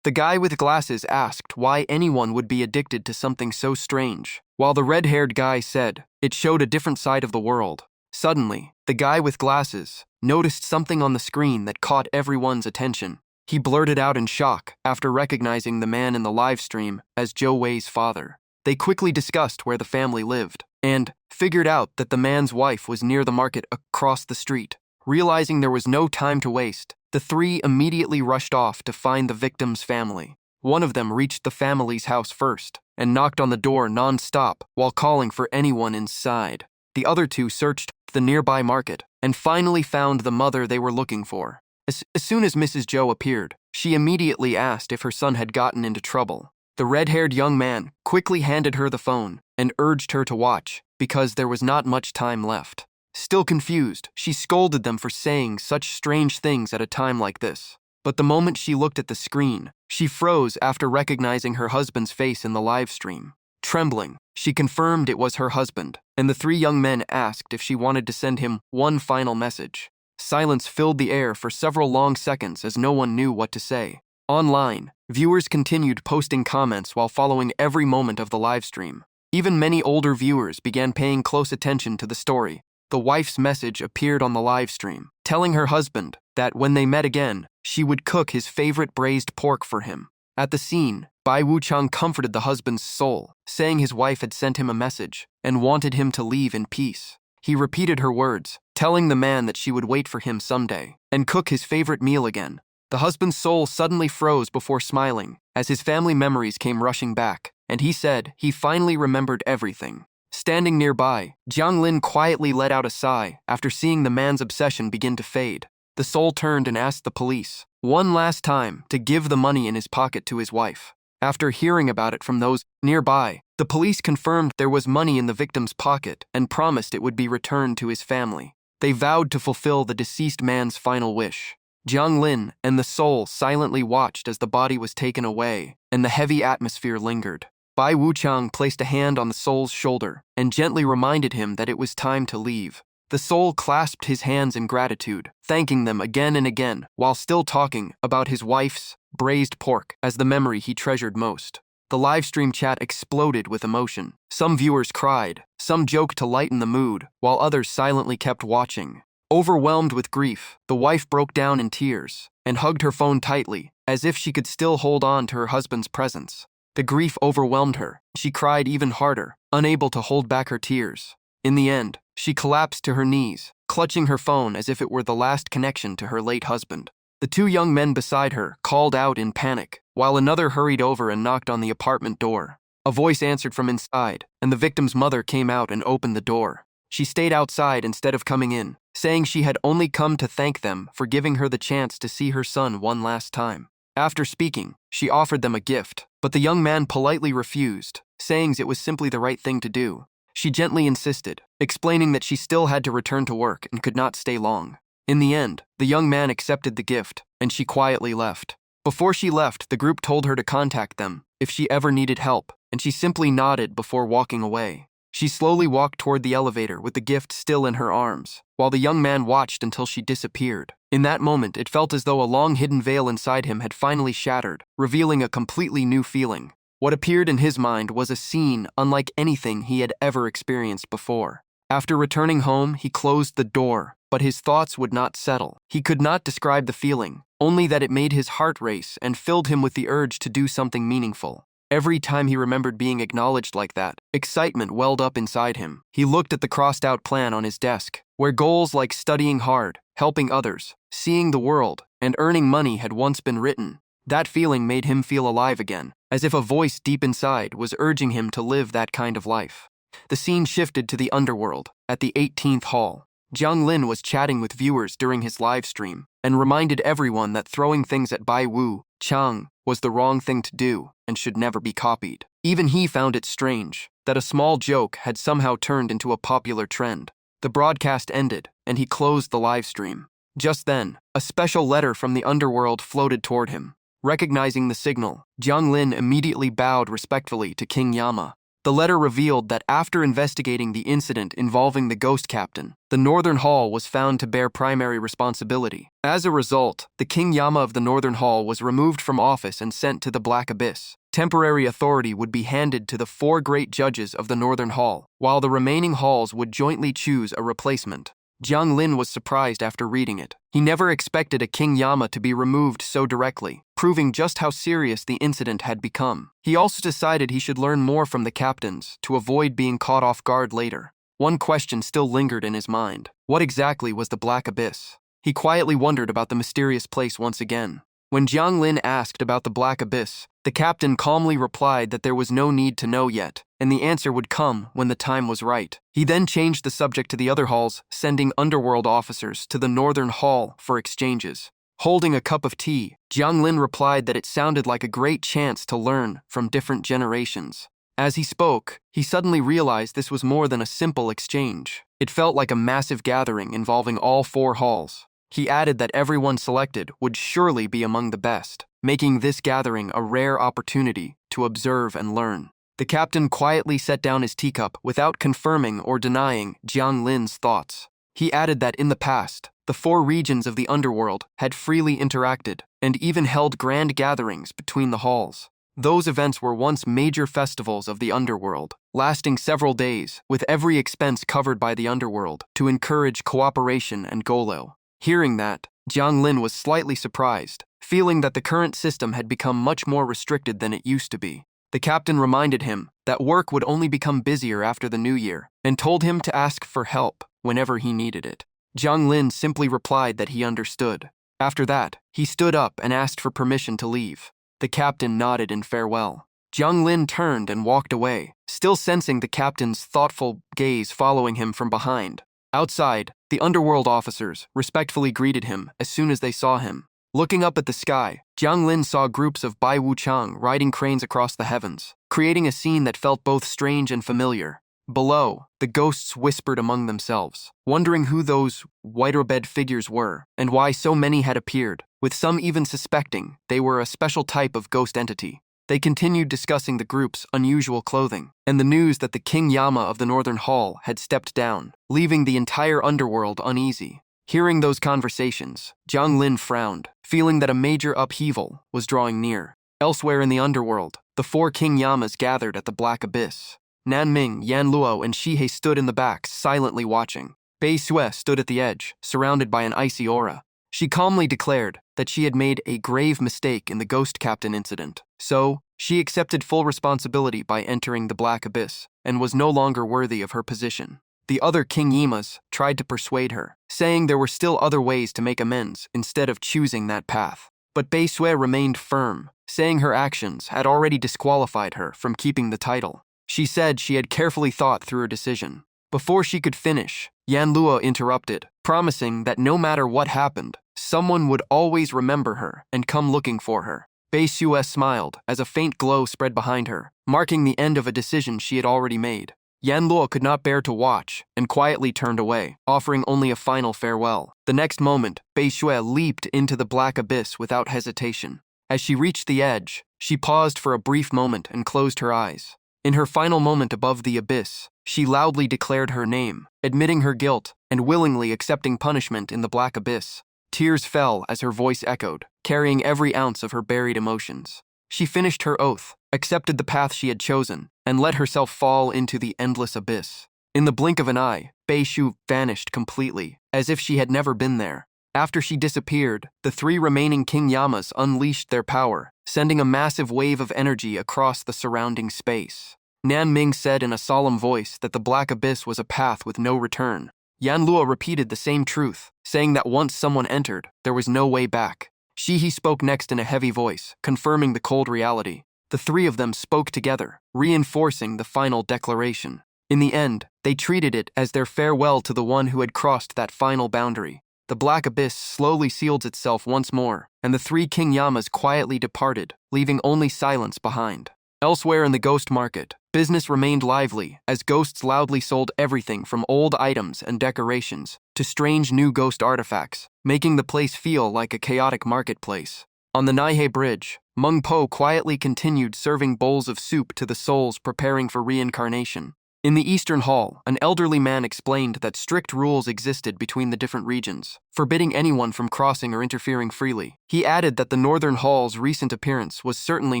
The guy with glasses asked why anyone would be addicted to something so strange, while the red-haired guy said it showed a different side of the world. Suddenly, the guy with glasses noticed something on the screen that caught everyone's attention. He blurted out in shock after recognizing the man in the live stream as Zhou Wei's father. They quickly discussed where the family lived and figured out that the man's wife was near the market across the street. Realizing there was no time to waste, the three immediately rushed off to find the victim's family. One of them reached the family's house first and knocked on the door non-stop while calling for anyone inside. The other two searched the nearby market and finally found the mother they were looking for. As soon as Mrs. Joe appeared, she immediately asked if her son had gotten into trouble. The red-haired young man quickly handed her the phone and urged her to watch because there was not much time left. Still confused, she scolded them for saying such strange things at a time like this. But the moment she looked at the screen, she froze after recognizing her husband's face in the live stream. Trembling, she confirmed it was her husband, and the three young men asked if she wanted to send him one final message. Silence filled the air for several long seconds as no one knew what to say. Online, viewers continued posting comments while following every moment of the live stream. Even many older viewers began paying close attention to the story. The wife's message appeared on the live stream, telling her husband that when they met again, she would cook his favorite braised pork for him. At the scene, Bai Wuchang comforted the husband's soul, saying his wife had sent him a message and wanted him to leave in peace. He repeated her words, telling the man that she would wait for him someday and cook his favorite meal again. The husband's soul suddenly froze before smiling as his family memories came rushing back, and he said he finally remembered everything. Standing nearby, Jiang Lin quietly let out a sigh after seeing the man's obsession begin to fade. The soul turned and asked the police, one last time, to give the money in his pocket to his wife. After hearing about it from those nearby, the police confirmed there was money in the victim's pocket and promised it would be returned to his family. They vowed to fulfill the deceased man's final wish. Jiang Lin and the soul silently watched as the body was taken away and the heavy atmosphere lingered. Bai Wuchang placed a hand on the soul's shoulder and gently reminded him that it was time to leave. The soul clasped his hands in gratitude, thanking them again and again while still talking about his wife's braised pork as the memory he treasured most. The livestream chat exploded with emotion. Some viewers cried, some joked to lighten the mood, while others silently kept watching. Overwhelmed with grief, the wife broke down in tears and hugged her phone tightly, as if she could still hold on to her husband's presence. The grief overwhelmed her. She cried even harder, unable to hold back her tears. In the end, she collapsed to her knees, clutching her phone as if it were the last connection to her late husband. The two young men beside her called out in panic, while another hurried over and knocked on the apartment door. A voice answered from inside, and the victim's mother came out and opened the door. She stayed outside instead of coming in, saying she had only come to thank them for giving her the chance to see her son one last time. After speaking, she offered them a gift, but the young man politely refused, saying it was simply the right thing to do. She gently insisted, explaining that she still had to return to work and could not stay long. In the end, the young man accepted the gift, and she quietly left. Before she left, the group told her to contact them if she ever needed help, and she simply nodded before walking away. She slowly walked toward the elevator with the gift still in her arms, while the young man watched until she disappeared. In that moment, it felt as though a long-hidden veil inside him had finally shattered, revealing a completely new feeling. What appeared in his mind was a scene unlike anything he had ever experienced before. After returning home, he closed the door, but his thoughts would not settle. He could not describe the feeling, only that it made his heart race and filled him with the urge to do something meaningful. Every time he remembered being acknowledged like that, excitement welled up inside him. He looked at the crossed-out plan on his desk, where goals like studying hard, helping others, seeing the world, and earning money had once been written. That feeling made him feel alive again, as if a voice deep inside was urging him to live that kind of life. The scene shifted to the Underworld, at the 18th hall. Jiang Lin was chatting with viewers during his live stream and reminded everyone that throwing things at Bai Wuchang was the wrong thing to do and should never be copied. Even he found it strange that a small joke had somehow turned into a popular trend. The broadcast ended, and he closed the live stream. Just then, a special letter from the Underworld floated toward him. Recognizing the signal, Jiang Lin immediately bowed respectfully to King Yama. The letter revealed that after investigating the incident involving the ghost captain, the Northern Hall was found to bear primary responsibility. As a result, the King Yama of the Northern Hall was removed from office and sent to the Black Abyss. Temporary authority would be handed to the 4 great judges of the Northern Hall, while the remaining halls would jointly choose a replacement. Jiang Lin was surprised after reading it. He never expected a King Yama to be removed so directly, proving just how serious the incident had become. He also decided he should learn more from the captains to avoid being caught off guard later. one question still lingered in his mind. What exactly was the Black Abyss? He quietly wondered about the mysterious place once again. When Jiang Lin asked about the Black Abyss, the captain calmly replied that there was no need to know yet, and the answer would come when the time was right. He then changed the subject to the other halls, sending Underworld officers to the Northern Hall for exchanges. Holding a cup of tea, Jiang Lin replied that it sounded like a great chance to learn from different generations. As he spoke, he suddenly realized this was more than a simple exchange. It felt like a massive gathering involving all 4 halls. He added that everyone selected would surely be among the best, making this gathering a rare opportunity to observe and learn. The captain quietly set down his teacup without confirming or denying Jiang Lin's thoughts. He added that in the past, the 4 regions of the underworld had freely interacted and even held grand gatherings between the halls. Those events were once major festivals of the underworld, lasting several days, with every expense covered by the underworld to encourage cooperation and goodwill. Hearing that, Jiang Lin was slightly surprised, feeling that the current system had become much more restricted than it used to be. The captain reminded him that work would only become busier after the new year and told him to ask for help whenever he needed it. Jiang Lin simply replied that he understood. After that, he stood up and asked for permission to leave. The captain nodded in farewell. Jiang Lin turned and walked away, still sensing the captain's thoughtful gaze following him from behind. Outside, the underworld officers respectfully greeted him as soon as they saw him. Looking up at the sky, Jiang Lin saw groups of Bai Wuchang riding cranes across the heavens, creating a scene that felt both strange and familiar. Below, the ghosts whispered among themselves, wondering who those white-robed figures were and why so many had appeared, with some even suspecting they were a special type of ghost entity. They continued discussing the group's unusual clothing and the news that the King Yama of the Northern Hall had stepped down, leaving the entire underworld uneasy. Hearing those conversations, Jiang Lin frowned, feeling that a major upheaval was drawing near. Elsewhere in the underworld, the 4 King Yamas gathered at the Black Abyss. Nanming, Yan Luo, and Shihei stood in the back, silently watching. Bei Sue stood at the edge, surrounded by an icy aura. She calmly declared that she had made a grave mistake in the Ghost Captain incident, so she accepted full responsibility by entering the Black Abyss and was no longer worthy of her position. The other King Yimas tried to persuade her, saying there were still other ways to make amends instead of choosing that path. But Bei Sue remained firm, saying her actions had already disqualified her from keeping the title. She said she had carefully thought through her decision. Before she could finish, Yan Luo interrupted, promising that no matter what happened, someone would always remember her and come looking for her. Bei Sue smiled as a faint glow spread behind her, marking the end of a decision she had already made. Yan Luo could not bear to watch and quietly turned away, offering only a final farewell. The next moment, Bei Sue leaped into the Black Abyss without hesitation. As she reached the edge, she paused for a brief moment and closed her eyes. In her final moment above the abyss, she loudly declared her name, admitting her guilt and willingly accepting punishment in the Black Abyss. Tears fell as her voice echoed, carrying every ounce of her buried emotions. She finished her oath, accepted the path she had chosen, and let herself fall into the endless abyss. In the blink of an eye, Bei Shu vanished completely, as if she had never been there. After she disappeared, the 3 remaining King Yamas unleashed their power, sending a massive wave of energy across the surrounding space. Nan Ming said in a solemn voice that the Black Abyss was a path with no return. Yan Luo repeated the same truth, saying that once someone entered, there was no way back. Shihei spoke next in a heavy voice, confirming the cold reality. The 3 of them spoke together, reinforcing the final declaration. In the end, they treated it as their farewell to the one who had crossed that final boundary. The Black Abyss slowly sealed itself once more, and the 3 King Yamas quietly departed, leaving only silence behind. Elsewhere in the ghost market, business remained lively as ghosts loudly sold everything from old items and decorations to strange new ghost artifacts, making the place feel like a chaotic marketplace. On the Naihei Bridge, Meng Po quietly continued serving bowls of soup to the souls preparing for reincarnation. In the Eastern Hall, an elderly man explained that strict rules existed between the different regions, forbidding anyone from crossing or interfering freely. He added that the Northern Hall's recent appearance was certainly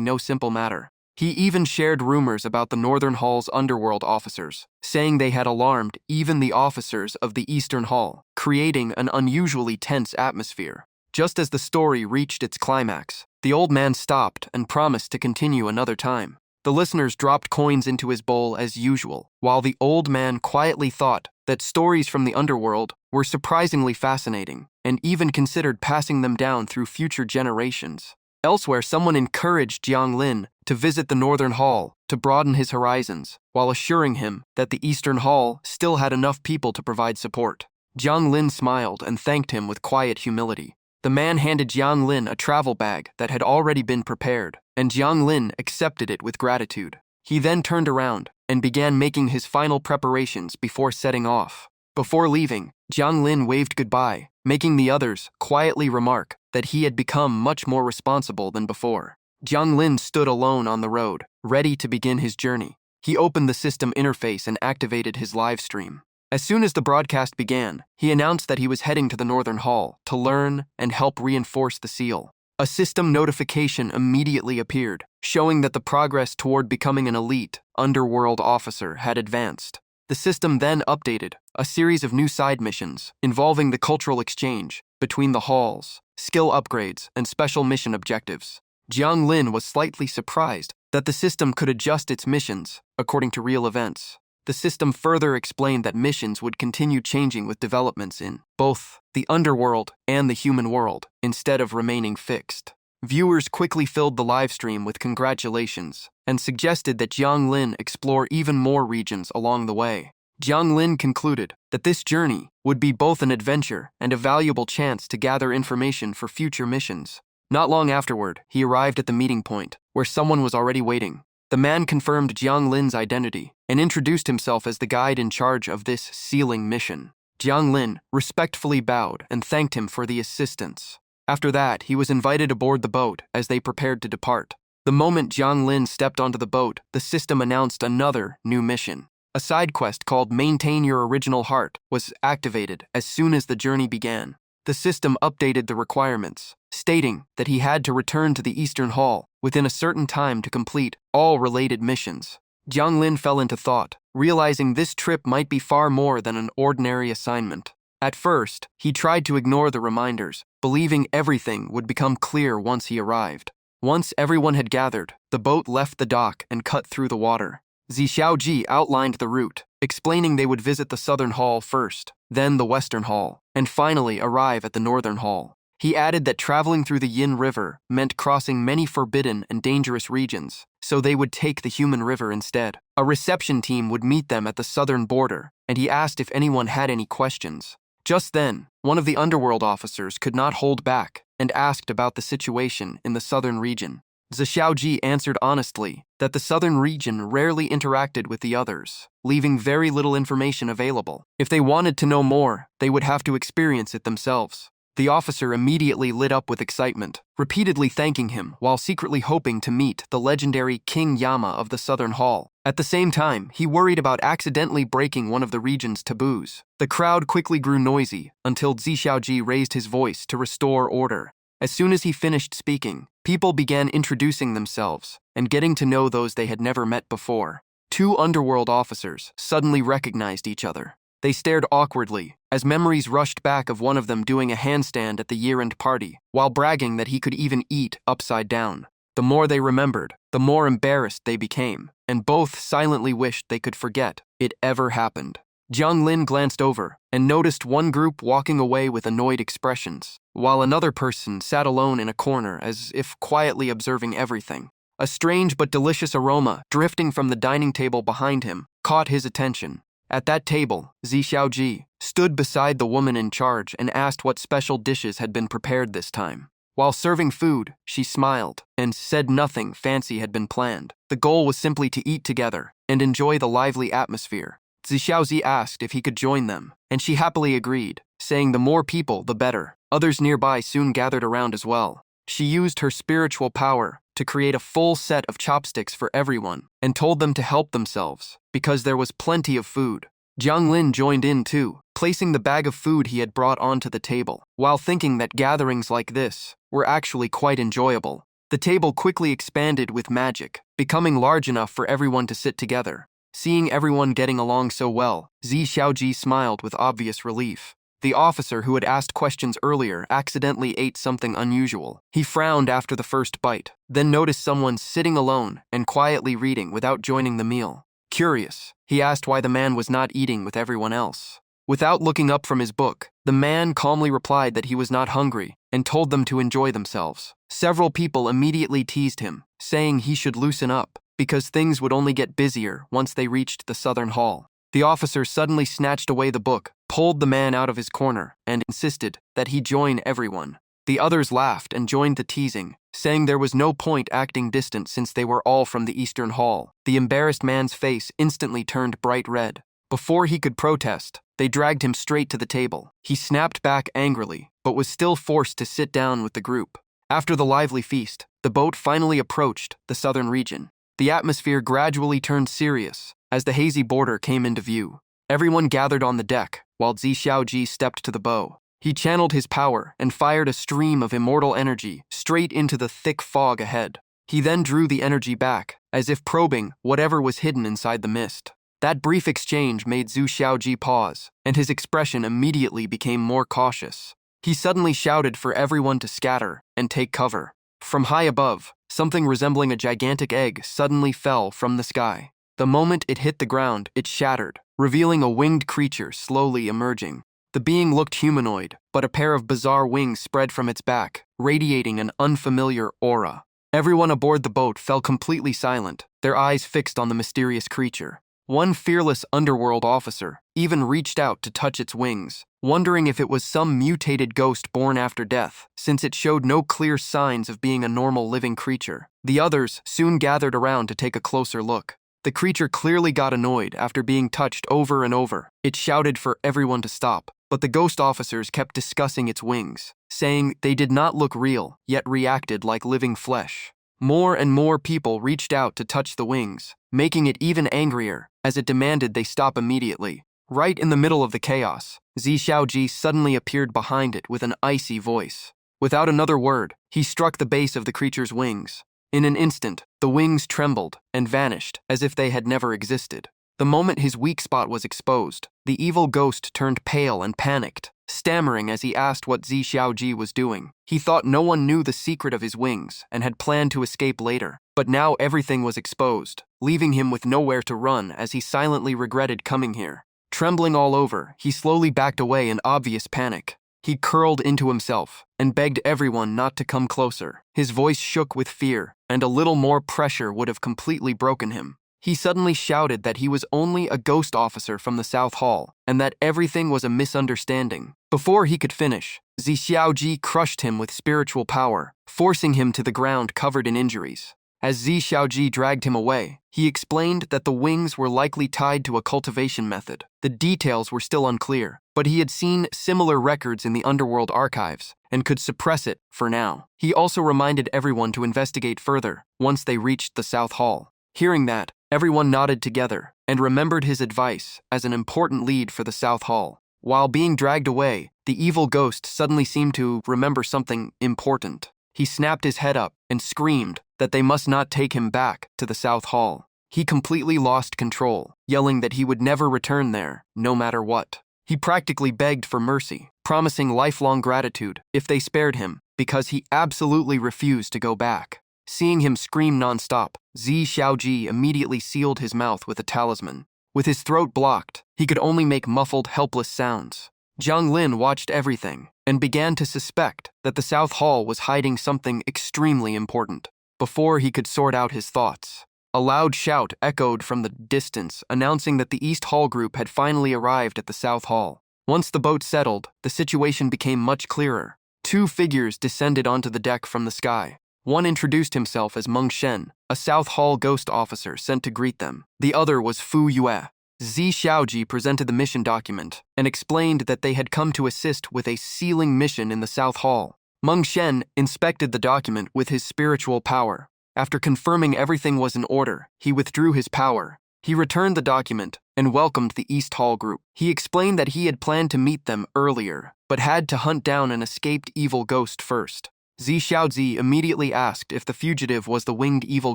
no simple matter. He even shared rumors about the Northern Hall's underworld officers, saying they had alarmed even the officers of the Eastern Hall, creating an unusually tense atmosphere. Just as the story reached its climax, the old man stopped and promised to continue another time. The listeners dropped coins into his bowl as usual, while the old man quietly thought that stories from the underworld were surprisingly fascinating, and even considered passing them down through future generations. Elsewhere, someone encouraged Jiang Lin to visit the Northern Hall to broaden his horizons, while assuring him that the Eastern Hall still had enough people to provide support. Jiang Lin smiled and thanked him with quiet humility. The man handed Jiang Lin a travel bag that had already been prepared, and Jiang Lin accepted it with gratitude. He then turned around and began making his final preparations before setting off. Before leaving, Jiang Lin waved goodbye, making the others quietly remark that he had become much more responsible than before. Jiang Lin stood alone on the road, ready to begin his journey. He opened the system interface and activated his live stream. As soon as the broadcast began, he announced that he was heading to the Northern Hall to learn and help reinforce the seal. A system notification immediately appeared, showing that the progress toward becoming an elite Underworld officer had advanced. The system then updated a series of new side missions involving the cultural exchange between the halls, skill upgrades, and special mission objectives. Jiang Lin was slightly surprised that the system could adjust its missions according to real events. The system further explained that missions would continue changing with developments in both the underworld and the human world, instead of remaining fixed. Viewers quickly filled the livestream with congratulations and suggested that Jiang Lin explore even more regions along the way. Jiang Lin concluded that this journey would be both an adventure and a valuable chance to gather information for future missions. Not long afterward, he arrived at the meeting point, where someone was already waiting. The man confirmed Jiang Lin's identity and introduced himself as the guide in charge of this sealing mission. Jiang Lin respectfully bowed and thanked him for the assistance. After that, he was invited aboard the boat as they prepared to depart. The moment Jiang Lin stepped onto the boat, the system announced another new mission. A side quest called Maintain Your Original Heart was activated as soon as the journey began. The system updated the requirements, stating that he had to return to the Eastern Hall within a certain time to complete all related missions. Jiang Lin fell into thought, realizing this trip might be far more than an ordinary assignment. At first, he tried to ignore the reminders, believing everything would become clear once he arrived. Once everyone had gathered, the boat left the dock and cut through the water. Xiaoji outlined the route, explaining they would visit the Southern Hall first, then the Western Hall, and finally arrive at the Northern Hall. He added that traveling through the Yin River meant crossing many forbidden and dangerous regions, so they would take the human river instead. A reception team would meet them at the southern border, and he asked if anyone had any questions. Just then, one of the underworld officers could not hold back and asked about the situation in the southern region. Xiaoji answered honestly that the southern region rarely interacted with the others, leaving very little information available. If they wanted to know more, they would have to experience it themselves. The officer immediately lit up with excitement, repeatedly thanking him while secretly hoping to meet the legendary King Yama of the Southern Hall. At the same time, he worried about accidentally breaking one of the region's taboos. The crowd quickly grew noisy until Xiaoji raised his voice to restore order. As soon as he finished speaking, people began introducing themselves and getting to know those they had never met before. Two underworld officers suddenly recognized each other. They stared awkwardly as memories rushed back of one of them doing a handstand at the year-end party, while bragging that he could even eat upside down. The more they remembered, the more embarrassed they became, and both silently wished they could forget it ever happened. Jiang Lin glanced over and noticed one group walking away with annoyed expressions, while another person sat alone in a corner as if quietly observing everything. A strange but delicious aroma drifting from the dining table behind him caught his attention. At that table, Xiaoji stood beside the woman in charge and asked what special dishes had been prepared this time. While serving food, she smiled and said nothing fancy had been planned. The goal was simply to eat together and enjoy the lively atmosphere. Xiaozi asked if he could join them, and she happily agreed, saying the more people, the better. Others nearby soon gathered around as well. She used her spiritual power to create a full set of chopsticks for everyone and told them to help themselves, because there was plenty of food. Jiang Lin joined in too, placing the bag of food he had brought onto the table, while thinking that gatherings like this were actually quite enjoyable. The table quickly expanded with magic, becoming large enough for everyone to sit together. Seeing everyone getting along so well, Xiaoji smiled with obvious relief. The officer who had asked questions earlier accidentally ate something unusual. He frowned after the first bite, then noticed someone sitting alone and quietly reading without joining the meal. Curious, he asked why the man was not eating with everyone else. Without looking up from his book, the man calmly replied that he was not hungry and told them to enjoy themselves. Several people immediately teased him, saying he should loosen up because things would only get busier once they reached the southern hall. The officer suddenly snatched away the book, pulled the man out of his corner, and insisted that he join everyone. The others laughed and joined the teasing, saying there was no point acting distant since they were all from the eastern hall. The embarrassed man's face instantly turned bright red. Before he could protest, they dragged him straight to the table. He snapped back angrily, but was still forced to sit down with the group. After the lively feast, the boat finally approached the southern region. The atmosphere gradually turned serious as the hazy border came into view. Everyone gathered on the deck, while Zi Xiaoji stepped to the bow. He channeled his power and fired a stream of immortal energy straight into the thick fog ahead. He then drew the energy back, as if probing whatever was hidden inside the mist. That brief exchange made Zhu Xiaoji pause, and his expression immediately became more cautious. He suddenly shouted for everyone to scatter and take cover. From high above, something resembling a gigantic egg suddenly fell from the sky. The moment it hit the ground, it shattered, revealing a winged creature slowly emerging. The being looked humanoid, but a pair of bizarre wings spread from its back, radiating an unfamiliar aura. Everyone aboard the boat fell completely silent, their eyes fixed on the mysterious creature. One fearless underworld officer even reached out to touch its wings, wondering if it was some mutated ghost born after death, since it showed no clear signs of being a normal living creature. The others soon gathered around to take a closer look. The creature clearly got annoyed after being touched over and over. It shouted for everyone to stop, but the ghost officers kept discussing its wings, saying they did not look real, yet reacted like living flesh. More and more people reached out to touch the wings, making it even angrier, as it demanded they stop immediately. Right in the middle of the chaos, Zi Xiaoji suddenly appeared behind it with an icy voice. Without another word, he struck the base of the creature's wings. In an instant, the wings trembled and vanished as if they had never existed. The moment his weak spot was exposed, the evil ghost turned pale and panicked, stammering as he asked what Zi Xiaoji was doing. He thought no one knew the secret of his wings and had planned to escape later. But now everything was exposed, leaving him with nowhere to run as he silently regretted coming here. Trembling all over, he slowly backed away in obvious panic. He curled into himself and begged everyone not to come closer. His voice shook with fear, and a little more pressure would have completely broken him. He suddenly shouted that he was only a ghost officer from the South Hall, and that everything was a misunderstanding. Before he could finish, Zi Xiaoji crushed him with spiritual power, forcing him to the ground covered in injuries. As Zi Xiaoji dragged him away, he explained that the wings were likely tied to a cultivation method. The details were still unclear, but he had seen similar records in the Underworld archives and could suppress it for now. He also reminded everyone to investigate further once they reached the South Hall. Hearing that, everyone nodded together and remembered his advice as an important lead for the South Hall. While being dragged away, the evil ghost suddenly seemed to remember something important. He snapped his head up and screamed that they must not take him back to the South Hall. He completely lost control, yelling that he would never return there, no matter what. He practically begged for mercy, promising lifelong gratitude if they spared him, because he absolutely refused to go back. Seeing him scream nonstop, Zi Xiaoji immediately sealed his mouth with a talisman. With his throat blocked, he could only make muffled, helpless sounds. Jiang Lin watched everything and began to suspect that the South Hall was hiding something extremely important. Before he could sort out his thoughts, a loud shout echoed from the distance, announcing that the East Hall group had finally arrived at the South Hall. Once the boat settled, the situation became much clearer. Two figures descended onto the deck from the sky. One introduced himself as Meng Shen, a South Hall ghost officer sent to greet them. The other was Fu Yue. Zi Xiaoji presented the mission document and explained that they had come to assist with a sealing mission in the South Hall. Meng Shen inspected the document with his spiritual power. After confirming everything was in order, he withdrew his power. He returned the document and welcomed the East Hall group. He explained that he had planned to meet them earlier, but had to hunt down an escaped evil ghost first. Zi Xiaozi immediately asked if the fugitive was the winged evil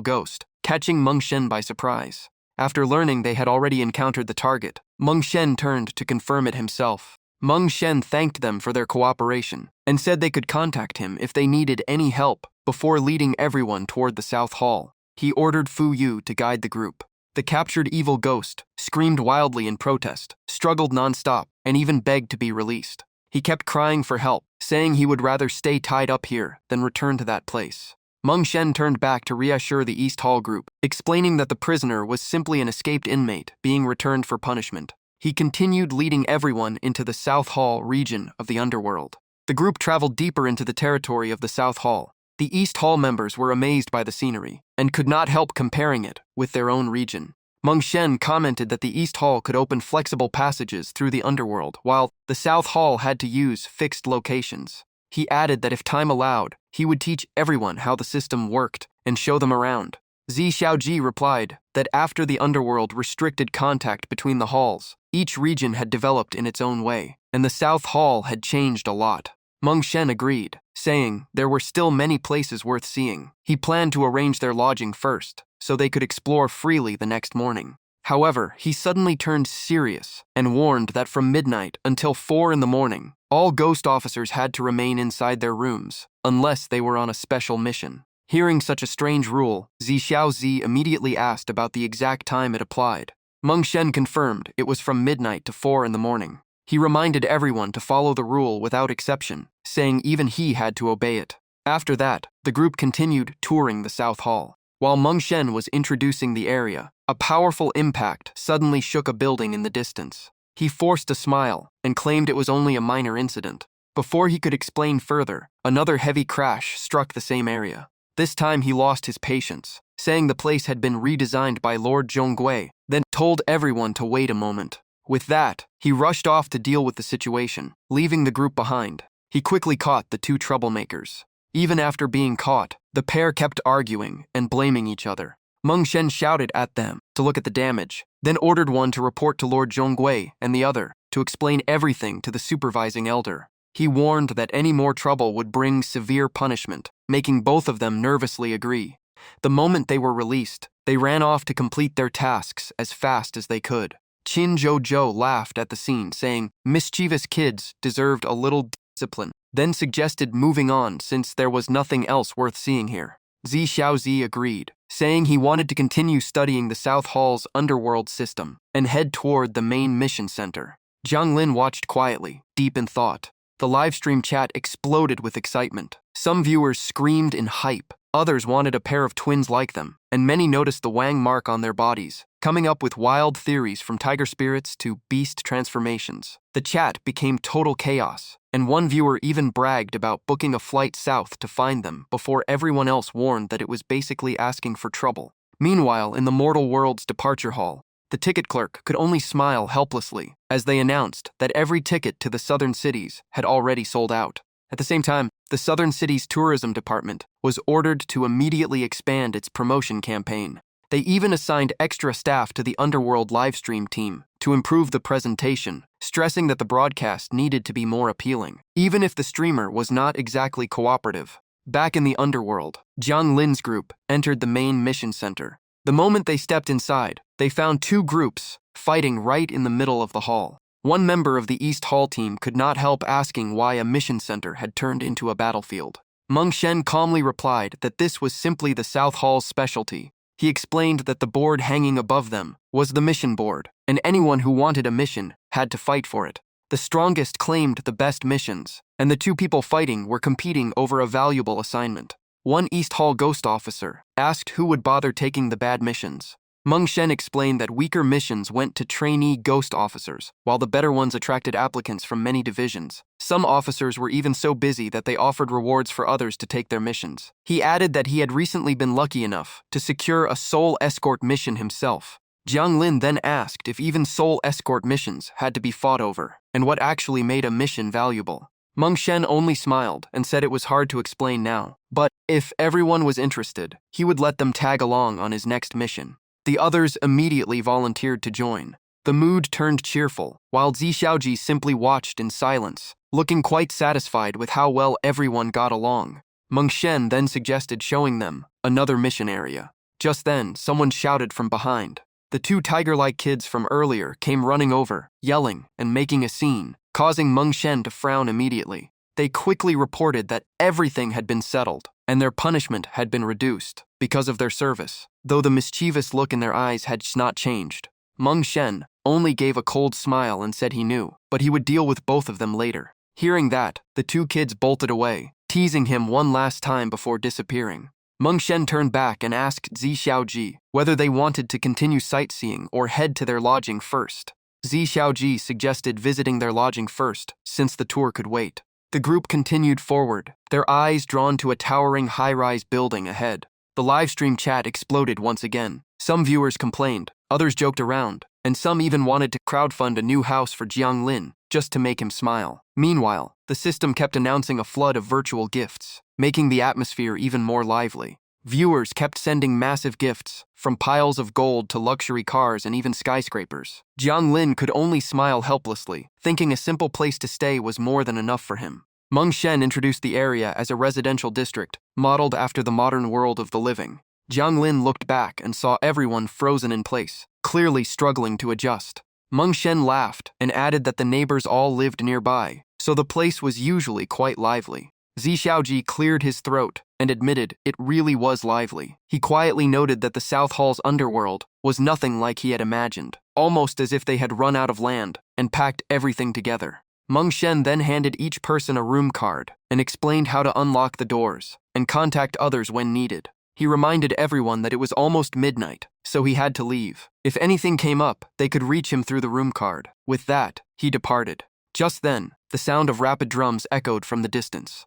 ghost, catching Meng Shen by surprise. After learning they had already encountered the target, Meng Shen turned to confirm it himself. Meng Shen thanked them for their cooperation and said they could contact him if they needed any help before leading everyone toward the South Hall. He ordered Fu Yu to guide the group. The captured evil ghost screamed wildly in protest, struggled nonstop, and even begged to be released. He kept crying for help, saying he would rather stay tied up here than return to that place. Meng Shen turned back to reassure the East Hall group, explaining that the prisoner was simply an escaped inmate being returned for punishment. He continued leading everyone into the South Hall region of the Underworld. The group traveled deeper into the territory of the South Hall. The East Hall members were amazed by the scenery and could not help comparing it with their own region. Meng Shen commented that the East Hall could open flexible passages through the Underworld, while the South Hall had to use fixed locations. He added that if time allowed, he would teach everyone how the system worked and show them around. Zi Xiaoji replied that after the Underworld restricted contact between the halls, each region had developed in its own way, and the South Hall had changed a lot. Meng Shen agreed, saying there were still many places worth seeing. He planned to arrange their lodging first, so they could explore freely the next morning. However, he suddenly turned serious and warned that from midnight until 4 in the morning, all ghost officers had to remain inside their rooms, unless they were on a special mission. Hearing such a strange rule, Zi Xiaozi immediately asked about the exact time it applied. Meng Shen confirmed it was from midnight to 4 in the morning. He reminded everyone to follow the rule without exception, saying even he had to obey it. After that, the group continued touring the South Hall. While Meng Shen was introducing the area, a powerful impact suddenly shook a building in the distance. He forced a smile and claimed it was only a minor incident. Before he could explain further, another heavy crash struck the same area. This time he lost his patience, saying the place had been redesigned by Lord Zhonggui, then told everyone to wait a moment. With that, he rushed off to deal with the situation, leaving the group behind. He quickly caught the two troublemakers. Even after being caught, the pair kept arguing and blaming each other. Meng Shen shouted at them to look at the damage, then ordered one to report to Lord Zhonggui and the other to explain everything to the supervising elder. He warned that any more trouble would bring severe punishment, making both of them nervously agree. The moment they were released, they ran off to complete their tasks as fast as they could. Qin Zhou laughed at the scene, saying mischievous kids deserved a little discipline, then suggested moving on since there was nothing else worth seeing here. Zi Xiaozi agreed, saying he wanted to continue studying the South Hall's underworld system and head toward the main mission center. Jiang Lin watched quietly, deep in thought. The livestream chat exploded with excitement. Some viewers screamed in hype, others wanted a pair of twins like them, and many noticed the Wang mark on their bodies, coming up with wild theories from tiger spirits to beast transformations. The chat became total chaos, and one viewer even bragged about booking a flight south to find them before everyone else warned that it was basically asking for trouble. Meanwhile, in the Mortal World's departure hall, the ticket clerk could only smile helplessly as they announced that every ticket to the southern cities had already sold out. At the same time, the southern city's tourism department was ordered to immediately expand its promotion campaign. They even assigned extra staff to the Underworld livestream team to improve the presentation, stressing that the broadcast needed to be more appealing, even if the streamer was not exactly cooperative. Back in the Underworld, Jiang Lin's group entered the main mission center. The moment they stepped inside, they found two groups fighting right in the middle of the hall. One member of the East Hall team could not help asking why a mission center had turned into a battlefield. Meng Shen calmly replied that this was simply the South Hall's specialty. He explained that the board hanging above them was the mission board, and anyone who wanted a mission had to fight for it. The strongest claimed the best missions, and the two people fighting were competing over a valuable assignment. One East Hall ghost officer asked who would bother taking the bad missions. Meng Shen explained that weaker missions went to trainee ghost officers, while the better ones attracted applicants from many divisions. Some officers were even so busy that they offered rewards for others to take their missions. He added that he had recently been lucky enough to secure a soul escort mission himself. Jiang Lin then asked if even soul escort missions had to be fought over, and what actually made a mission valuable. Meng Shen only smiled and said it was hard to explain now, but if everyone was interested, he would let them tag along on his next mission. The others immediately volunteered to join. The mood turned cheerful, while Zi Xiaoji simply watched in silence, looking quite satisfied with how well everyone got along. Meng Shen then suggested showing them another mission area. Just then, someone shouted from behind, The two tiger-like kids from earlier came running over, yelling and making a scene, causing Meng Shen to frown immediately. They quickly reported that everything had been settled, and their punishment had been reduced because of their service, though the mischievous look in their eyes had not changed. Meng Shen only gave a cold smile and said he knew, but he would deal with both of them later. Hearing that, the two kids bolted away, teasing him one last time before disappearing. Meng Shen turned back and asked Zi Xiaoji whether they wanted to continue sightseeing or head to their lodging first. Zi Xiaoji suggested visiting their lodging first, since the tour could wait. The group continued forward, their eyes drawn to a towering high-rise building ahead. The livestream chat exploded once again. Some viewers complained, others joked around, and some even wanted to crowdfund a new house for Jiang Lin just to make him smile. Meanwhile, the system kept announcing a flood of virtual gifts, making the atmosphere even more lively. Viewers kept sending massive gifts, from piles of gold to luxury cars and even skyscrapers. Jiang Lin could only smile helplessly, thinking a simple place to stay was more than enough for him. Meng Shen introduced the area as a residential district, modeled after the modern world of the living. Jiang Lin looked back and saw everyone frozen in place, clearly struggling to adjust. Meng Shen laughed and added that the neighbors all lived nearby, so the place was usually quite lively. Zi Xiaoji cleared his throat and admitted it really was lively. He quietly noted that the South Hall's underworld was nothing like he had imagined, almost as if they had run out of land and packed everything together. Meng Shen then handed each person a room card and explained how to unlock the doors and contact others when needed. He reminded everyone that it was almost midnight, so he had to leave. If anything came up, they could reach him through the room card. With that, he departed. Just then, the sound of rapid drums echoed from the distance.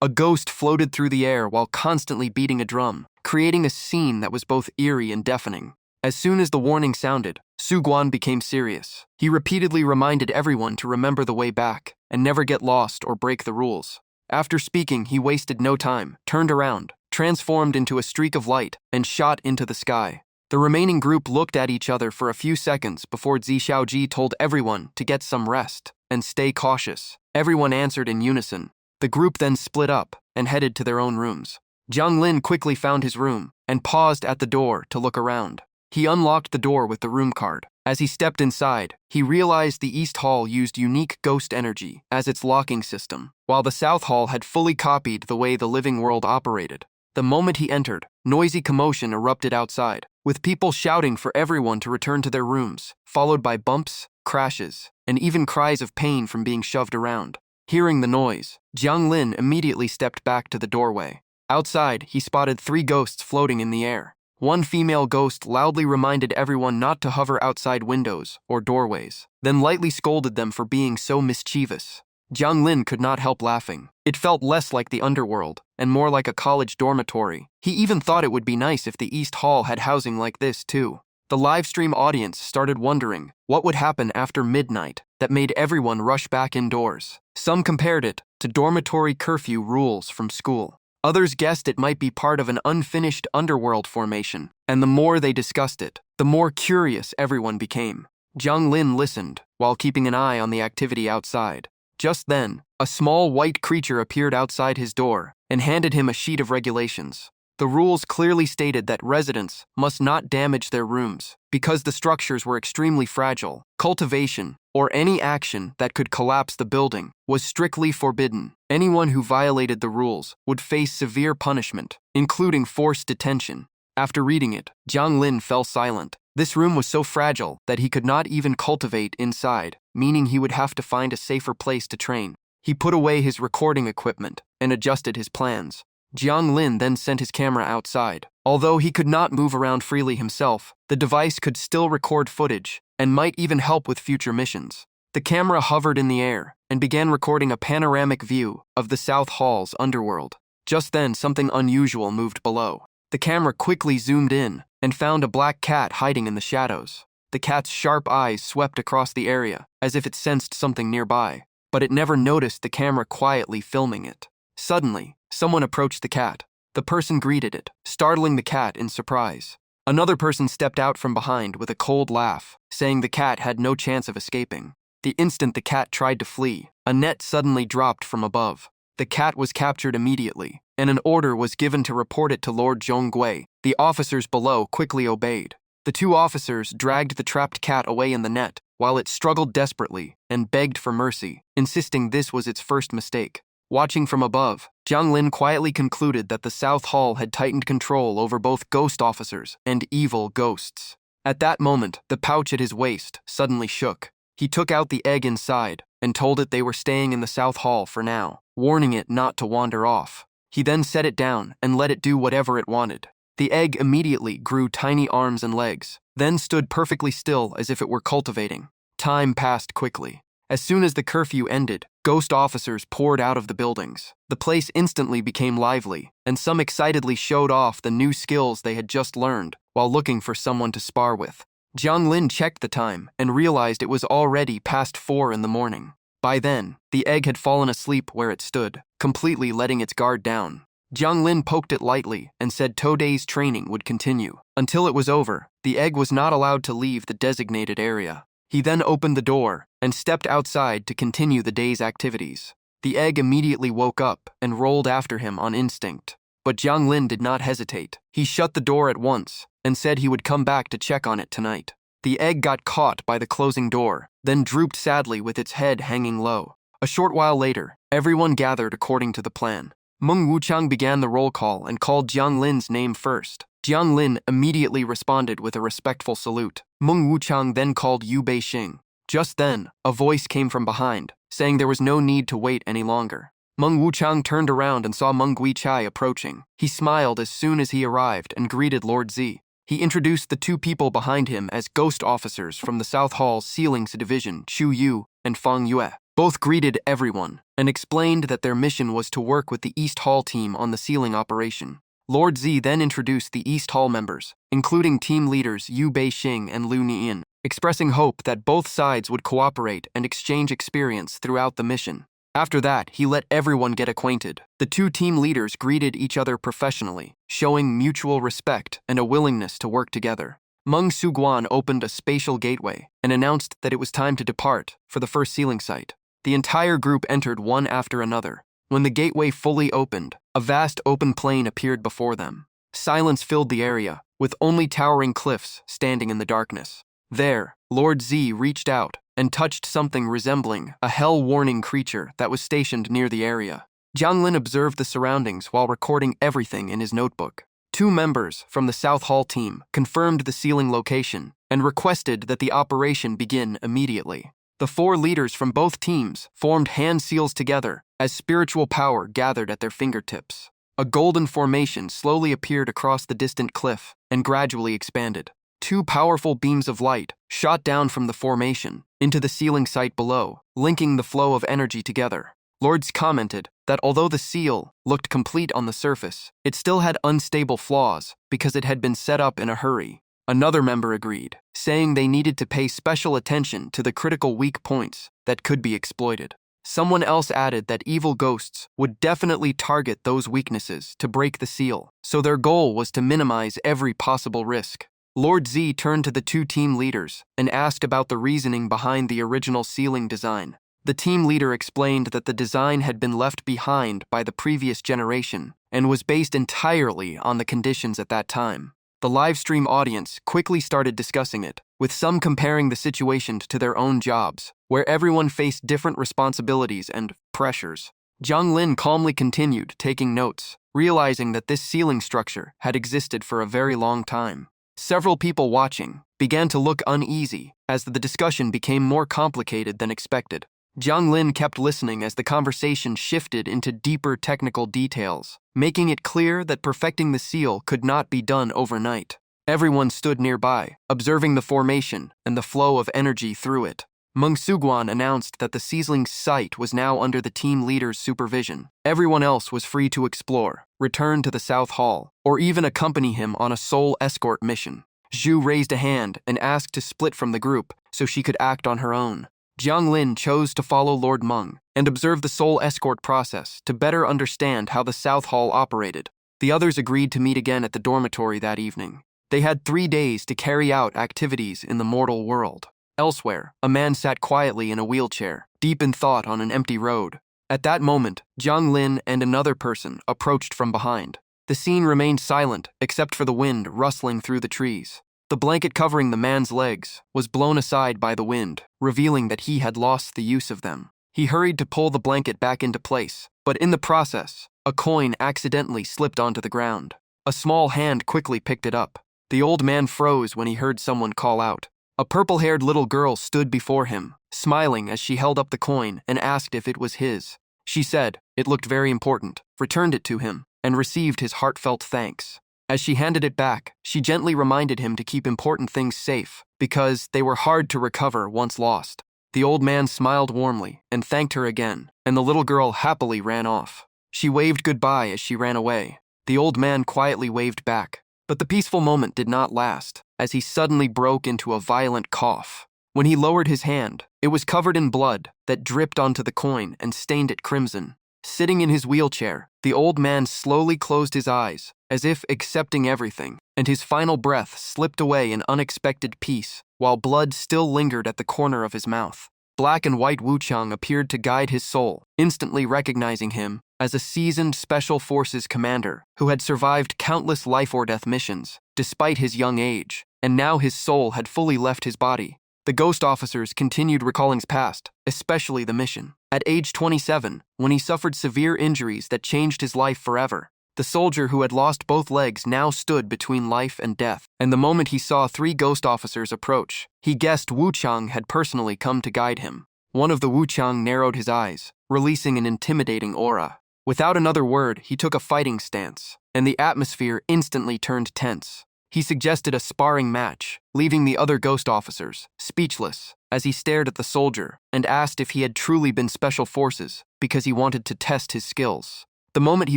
A ghost floated through the air while constantly beating a drum, creating a scene that was both eerie and deafening. As soon as the warning sounded, Su Guan became serious. He repeatedly reminded everyone to remember the way back and never get lost or break the rules. After speaking, he wasted no time, turned around, transformed into a streak of light, and shot into the sky. The remaining group looked at each other for a few seconds before Zi Xiaoji told everyone to get some rest and stay cautious. Everyone answered in unison. The group then split up and headed to their own rooms. Jiang Lin quickly found his room and paused at the door to look around. He unlocked the door with the room card. As he stepped inside, he realized the East Hall used unique ghost energy as its locking system, while the South Hall had fully copied the way the living world operated. The moment he entered, noisy commotion erupted outside, with people shouting for everyone to return to their rooms, followed by bumps, crashes, and even cries of pain from being shoved around. Hearing the noise, Jiang Lin immediately stepped back to the doorway. Outside, he spotted 3 ghosts floating in the air. One female ghost loudly reminded everyone not to hover outside windows or doorways, then lightly scolded them for being so mischievous. Jiang Lin could not help laughing. It felt less like the underworld and more like a college dormitory. He even thought it would be nice if the East Hall had housing like this too. The livestream audience started wondering what would happen after midnight that made everyone rush back indoors. Some compared it to dormitory curfew rules from school. Others guessed it might be part of an unfinished underworld formation, and the more they discussed it, the more curious everyone became. Jiang Lin listened while keeping an eye on the activity outside. Just then, a small white creature appeared outside his door and handed him a sheet of regulations. The rules clearly stated that residents must not damage their rooms because the structures were extremely fragile. Cultivation, or any action that could collapse the building, was strictly forbidden. Anyone who violated the rules would face severe punishment, including forced detention. After reading it, Jiang Lin fell silent. This room was so fragile that he could not even cultivate inside, meaning he would have to find a safer place to train. He put away his recording equipment and adjusted his plans. Jiang Lin then sent his camera outside. Although he could not move around freely himself, the device could still record footage and might even help with future missions. The camera hovered in the air and began recording a panoramic view of the South Hall's underworld. Just then, something unusual moved below. The camera quickly zoomed in and found a black cat hiding in the shadows. The cat's sharp eyes swept across the area as if it sensed something nearby, but it never noticed the camera quietly filming it. Suddenly, someone approached the cat. The person greeted it, startling the cat in surprise. Another person stepped out from behind with a cold laugh, saying the cat had no chance of escaping. The instant the cat tried to flee, a net suddenly dropped from above. The cat was captured immediately, and an order was given to report it to Lord Zhonggui. The officers below quickly obeyed. The two officers dragged the trapped cat away in the net, while it struggled desperately and begged for mercy, insisting this was its first mistake. Watching from above, Jiang Lin quietly concluded that the South Hall had tightened control over both ghost officers and evil ghosts. At that moment, the pouch at his waist suddenly shook. He took out the egg inside and told it they were staying in the South Hall for now, warning it not to wander off. He then set it down and let it do whatever it wanted. The egg immediately grew tiny arms and legs, then stood perfectly still as if it were cultivating. Time passed quickly. As soon as the curfew ended, ghost officers poured out of the buildings. The place instantly became lively, and some excitedly showed off the new skills they had just learned while looking for someone to spar with. Jiang Lin checked the time and realized it was already past 4 in the morning. By then, the egg had fallen asleep where it stood, completely letting its guard down. Jiang Lin poked it lightly and said Today's training would continue. Until it was over, the egg was not allowed to leave the designated area. He then opened the door and stepped outside to continue the day's activities. The egg immediately woke up and rolled after him on instinct. But Jiang Lin did not hesitate. He shut the door at once and said he would come back to check on it tonight. The egg got caught by the closing door, then drooped sadly with its head hanging low. A short while later, everyone gathered according to the plan. Meng Wuchang began the roll call and called Jiang Lin's name first. Jiang Lin immediately responded with a respectful salute. Meng Wuchang then called Yu Beixing. Just then, a voice came from behind, saying there was no need to wait any longer. Meng Wuchang turned around and saw Meng Guichai approaching. He smiled as soon as he arrived and greeted Lord Zi. He introduced the two people behind him as ghost officers from the South Hall's Sealings Division, Chu Yu and Fang Yue. Both greeted everyone and explained that their mission was to work with the East Hall team on the sealing operation. Lord Zi then introduced the East Hall members, including team leaders Yu Beixing and Lu Nian, expressing hope that both sides would cooperate and exchange experience throughout the mission. After that, he let everyone get acquainted. The two team leaders greeted each other professionally, showing mutual respect and a willingness to work together. Meng Suguan opened a spatial gateway and announced that it was time to depart for the first sealing site. The entire group entered one after another. When the gateway fully opened, a vast open plain appeared before them. Silence filled the area, with only towering cliffs standing in the darkness. There, Lord Zi reached out and touched something resembling a hell-warning creature that was stationed near the area. Jiang Lin observed the surroundings while recording everything in his notebook. Two members from the South Hall team confirmed the sealing location and requested that the operation begin immediately. The 4 leaders from both teams formed hand seals together as spiritual power gathered at their fingertips. A golden formation slowly appeared across the distant cliff and gradually expanded. 2 powerful beams of light shot down from the formation into the sealing site below, linking the flow of energy together. Lords commented that although the seal looked complete on the surface, it still had unstable flaws because it had been set up in a hurry. Another member agreed, saying they needed to pay special attention to the critical weak points that could be exploited. Someone else added that evil ghosts would definitely target those weaknesses to break the seal, so their goal was to minimize every possible risk. Lord Zi turned to the 2 team leaders and asked about the reasoning behind the original sealing design. The team leader explained that the design had been left behind by the previous generation and was based entirely on the conditions at that time. The live stream audience quickly started discussing it, with some comparing the situation to their own jobs, where everyone faced different responsibilities and pressures. Jiang Lin calmly continued taking notes, realizing that this sealing structure had existed for a very long time. Several people watching began to look uneasy as the discussion became more complicated than expected. Jiang Lin kept listening as the conversation shifted into deeper technical details, making it clear that perfecting the seal could not be done overnight. Everyone stood nearby, observing the formation and the flow of energy through it. Meng Suguan announced that the sealing site was now under the team leader's supervision. Everyone else was free to explore, return to the South Hall, or even accompany him on a sole escort mission. Zhu raised a hand and asked to split from the group so she could act on her own. Jiang Lin chose to follow Lord Meng and observe the soul escort process to better understand how the South Hall operated. The others agreed to meet again at the dormitory that evening. They had 3 days to carry out activities in the mortal world. Elsewhere, a man sat quietly in a wheelchair, deep in thought on an empty road. At that moment, Jiang Lin and another person approached from behind. The scene remained silent except for the wind rustling through the trees. The blanket covering the man's legs was blown aside by the wind, revealing that he had lost the use of them. He hurried to pull the blanket back into place, but in the process, a coin accidentally slipped onto the ground. A small hand quickly picked it up. The old man froze when he heard someone call out. A purple-haired little girl stood before him, smiling as she held up the coin and asked if it was his. She said it looked very important, returned it to him, and received his heartfelt thanks. As she handed it back, she gently reminded him to keep important things safe, because they were hard to recover once lost. The old man smiled warmly and thanked her again, and the little girl happily ran off. She waved goodbye as she ran away. The old man quietly waved back, but the peaceful moment did not last, as he suddenly broke into a violent cough. When he lowered his hand, it was covered in blood that dripped onto the coin and stained it crimson. Sitting in his wheelchair, the old man slowly closed his eyes, as if accepting everything, and his final breath slipped away in unexpected peace, while blood still lingered at the corner of his mouth. Black and white Wuchang appeared to guide his soul, instantly recognizing him as a seasoned Special Forces commander who had survived countless life-or-death missions, despite his young age, and now his soul had fully left his body. The ghost officers continued recalling his past, especially the mission. At age 27, when he suffered severe injuries that changed his life forever, the soldier who had lost both legs now stood between life and death, and the moment he saw 3 ghost officers approach, he guessed Wuchang had personally come to guide him. One of the Wuchang narrowed his eyes, releasing an intimidating aura. Without another word, he took a fighting stance, and the atmosphere instantly turned tense. He suggested a sparring match, leaving the other ghost officers speechless as he stared at the soldier and asked if he had truly been Special Forces because he wanted to test his skills. The moment he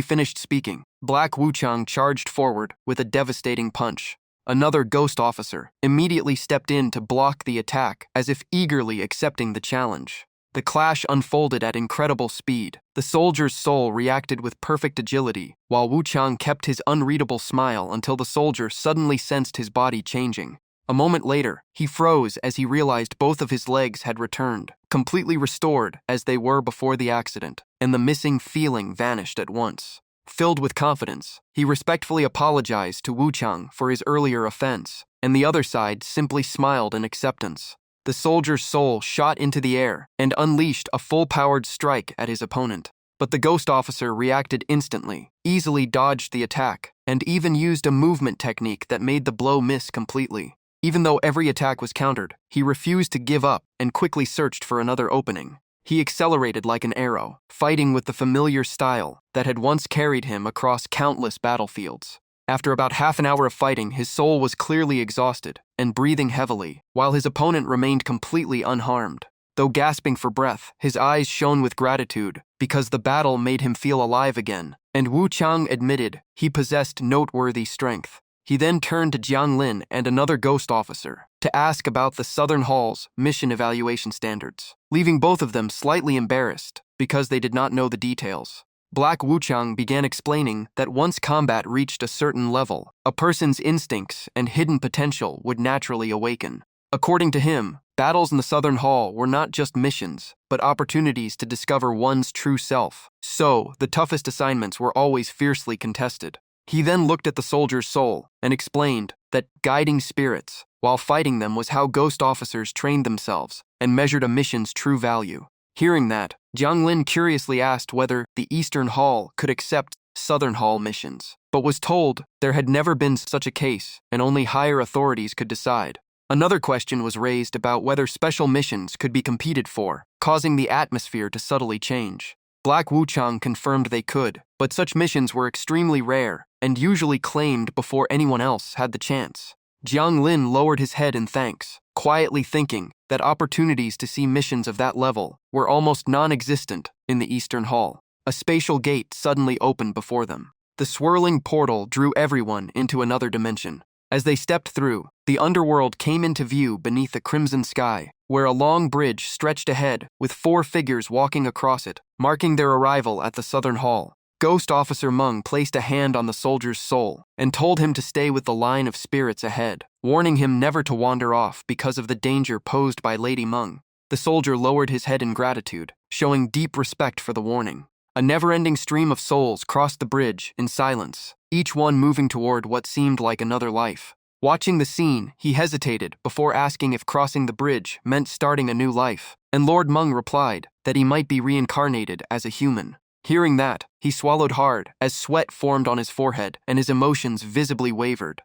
finished speaking, Black Wuchang charged forward with a devastating punch. Another ghost officer immediately stepped in to block the attack as if eagerly accepting the challenge. The clash unfolded at incredible speed. The soldier's soul reacted with perfect agility, while Wuchang kept his unreadable smile until the soldier suddenly sensed his body changing. A moment later, he froze as he realized both of his legs had returned, completely restored as they were before the accident, and the missing feeling vanished at once. Filled with confidence, he respectfully apologized to Wuchang for his earlier offense, and the other side simply smiled in acceptance. The soldier's soul shot into the air and unleashed a full-powered strike at his opponent. But the ghost officer reacted instantly, easily dodged the attack, and even used a movement technique that made the blow miss completely. Even though every attack was countered, he refused to give up and quickly searched for another opening. He accelerated like an arrow, fighting with the familiar style that had once carried him across countless battlefields. After about half an hour of fighting, his soul was clearly exhausted and breathing heavily, while his opponent remained completely unharmed. Though gasping for breath, his eyes shone with gratitude because the battle made him feel alive again, and Wuchang admitted he possessed noteworthy strength. He then turned to Jiang Lin and another ghost officer to ask about the Southern Hall's mission evaluation standards, leaving both of them slightly embarrassed because they did not know the details. Black Wuchang began explaining that once combat reached a certain level, a person's instincts and hidden potential would naturally awaken. According to him, battles in the Southern Hall were not just missions, but opportunities to discover one's true self. So, the toughest assignments were always fiercely contested. He then looked at the soldier's soul and explained that guiding spirits while fighting them was how ghost officers trained themselves and measured a mission's true value. Hearing that, Jiang Lin curiously asked whether the Eastern Hall could accept Southern Hall missions, but was told there had never been such a case and only higher authorities could decide. Another question was raised about whether special missions could be competed for, causing the atmosphere to subtly change. Black Wuchang confirmed they could, but such missions were extremely rare and usually claimed before anyone else had the chance. Jiang Lin lowered his head in thanks, quietly thinking that opportunities to see missions of that level were almost non-existent in the Eastern Hall. A spatial gate suddenly opened before them. The swirling portal drew everyone into another dimension. As they stepped through, the underworld came into view beneath a crimson sky, where a long bridge stretched ahead with 4 figures walking across it, marking their arrival at the Southern Hall. Ghost Officer Meng placed a hand on the soldier's soul and told him to stay with the line of spirits ahead, warning him never to wander off because of the danger posed by Lady Meng. The soldier lowered his head in gratitude, showing deep respect for the warning. A never-ending stream of souls crossed the bridge in silence, each one moving toward what seemed like another life. Watching the scene, he hesitated before asking if crossing the bridge meant starting a new life, and Lord Meng replied that he might be reincarnated as a human. Hearing that, he swallowed hard as sweat formed on his forehead and his emotions visibly wavered.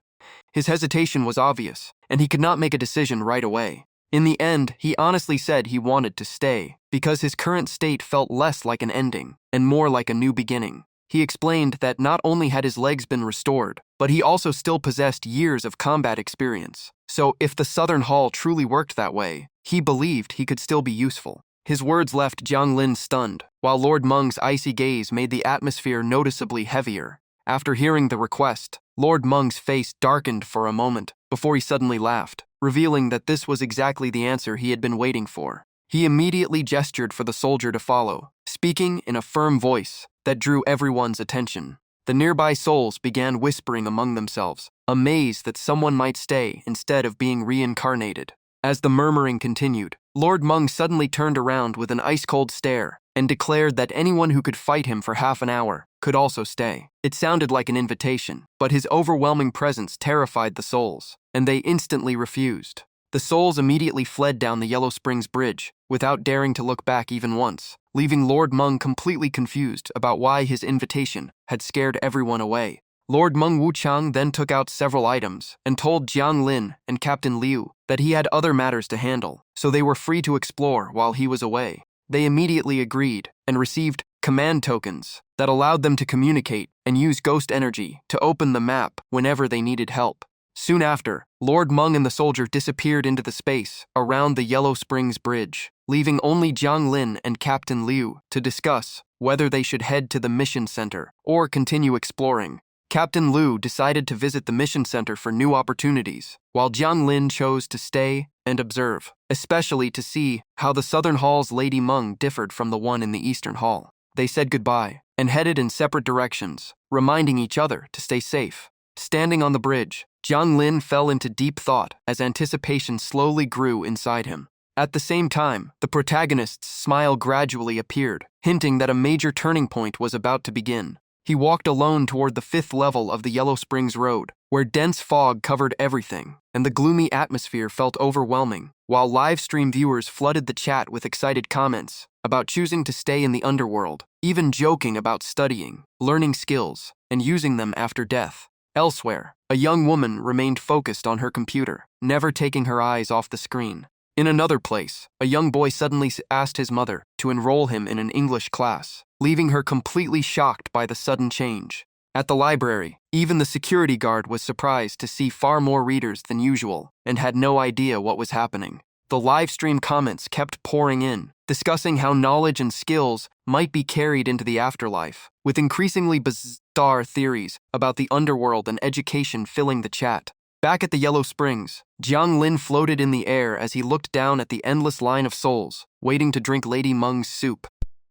His hesitation was obvious, and he could not make a decision right away. In the end, he honestly said he wanted to stay, because his current state felt less like an ending and more like a new beginning. He explained that not only had his legs been restored, but he also still possessed years of combat experience. So if the Southern Hall truly worked that way, he believed he could still be useful. His words left Jiang Lin stunned, while Lord Meng's icy gaze made the atmosphere noticeably heavier. After hearing the request, Lord Meng's face darkened for a moment before he suddenly laughed, revealing that this was exactly the answer he had been waiting for. He immediately gestured for the soldier to follow, speaking in a firm voice that drew everyone's attention. The nearby souls began whispering among themselves, amazed that someone might stay instead of being reincarnated. As the murmuring continued, Lord Meng suddenly turned around with an ice-cold stare and declared that anyone who could fight him for half an hour could also stay. It sounded like an invitation, but his overwhelming presence terrified the souls, and they instantly refused. The souls immediately fled down the Yellow Springs Bridge, without daring to look back even once, leaving Lord Meng completely confused about why his invitation had scared everyone away. Lord Meng Wuchang then took out several items and told Jiang Lin and Captain Liu that he had other matters to handle, so they were free to explore while he was away. They immediately agreed and received command tokens that allowed them to communicate and use ghost energy to open the map whenever they needed help. Soon after, Lord Meng and the soldier disappeared into the space around the Yellow Springs Bridge, leaving only Jiang Lin and Captain Liu to discuss whether they should head to the mission center or continue exploring. Captain Liu decided to visit the mission center for new opportunities, while Jiang Lin chose to stay and observe, especially to see how the Southern Hall's Lady Meng differed from the one in the Eastern Hall. They said goodbye and headed in separate directions, reminding each other to stay safe. Standing on the bridge, Jiang Lin fell into deep thought as anticipation slowly grew inside him. At the same time, the protagonist's smile gradually appeared, hinting that a major turning point was about to begin. He walked alone toward the 5th level of the Yellow Springs Road, where dense fog covered everything, and the gloomy atmosphere felt overwhelming, while live-stream viewers flooded the chat with excited comments about choosing to stay in the underworld, even joking about studying, learning skills, and using them after death. Elsewhere, a young woman remained focused on her computer, never taking her eyes off the screen. In another place, a young boy suddenly asked his mother to enroll him in an English class, leaving her completely shocked by the sudden change. At the library, even the security guard was surprised to see far more readers than usual and had no idea what was happening. The live stream comments kept pouring in, discussing how knowledge and skills might be carried into the afterlife, with increasingly bizarre theories about the underworld and education filling the chat. Back at the Yellow Springs, Jiang Lin floated in the air as he looked down at the endless line of souls, waiting to drink Lady Meng's soup.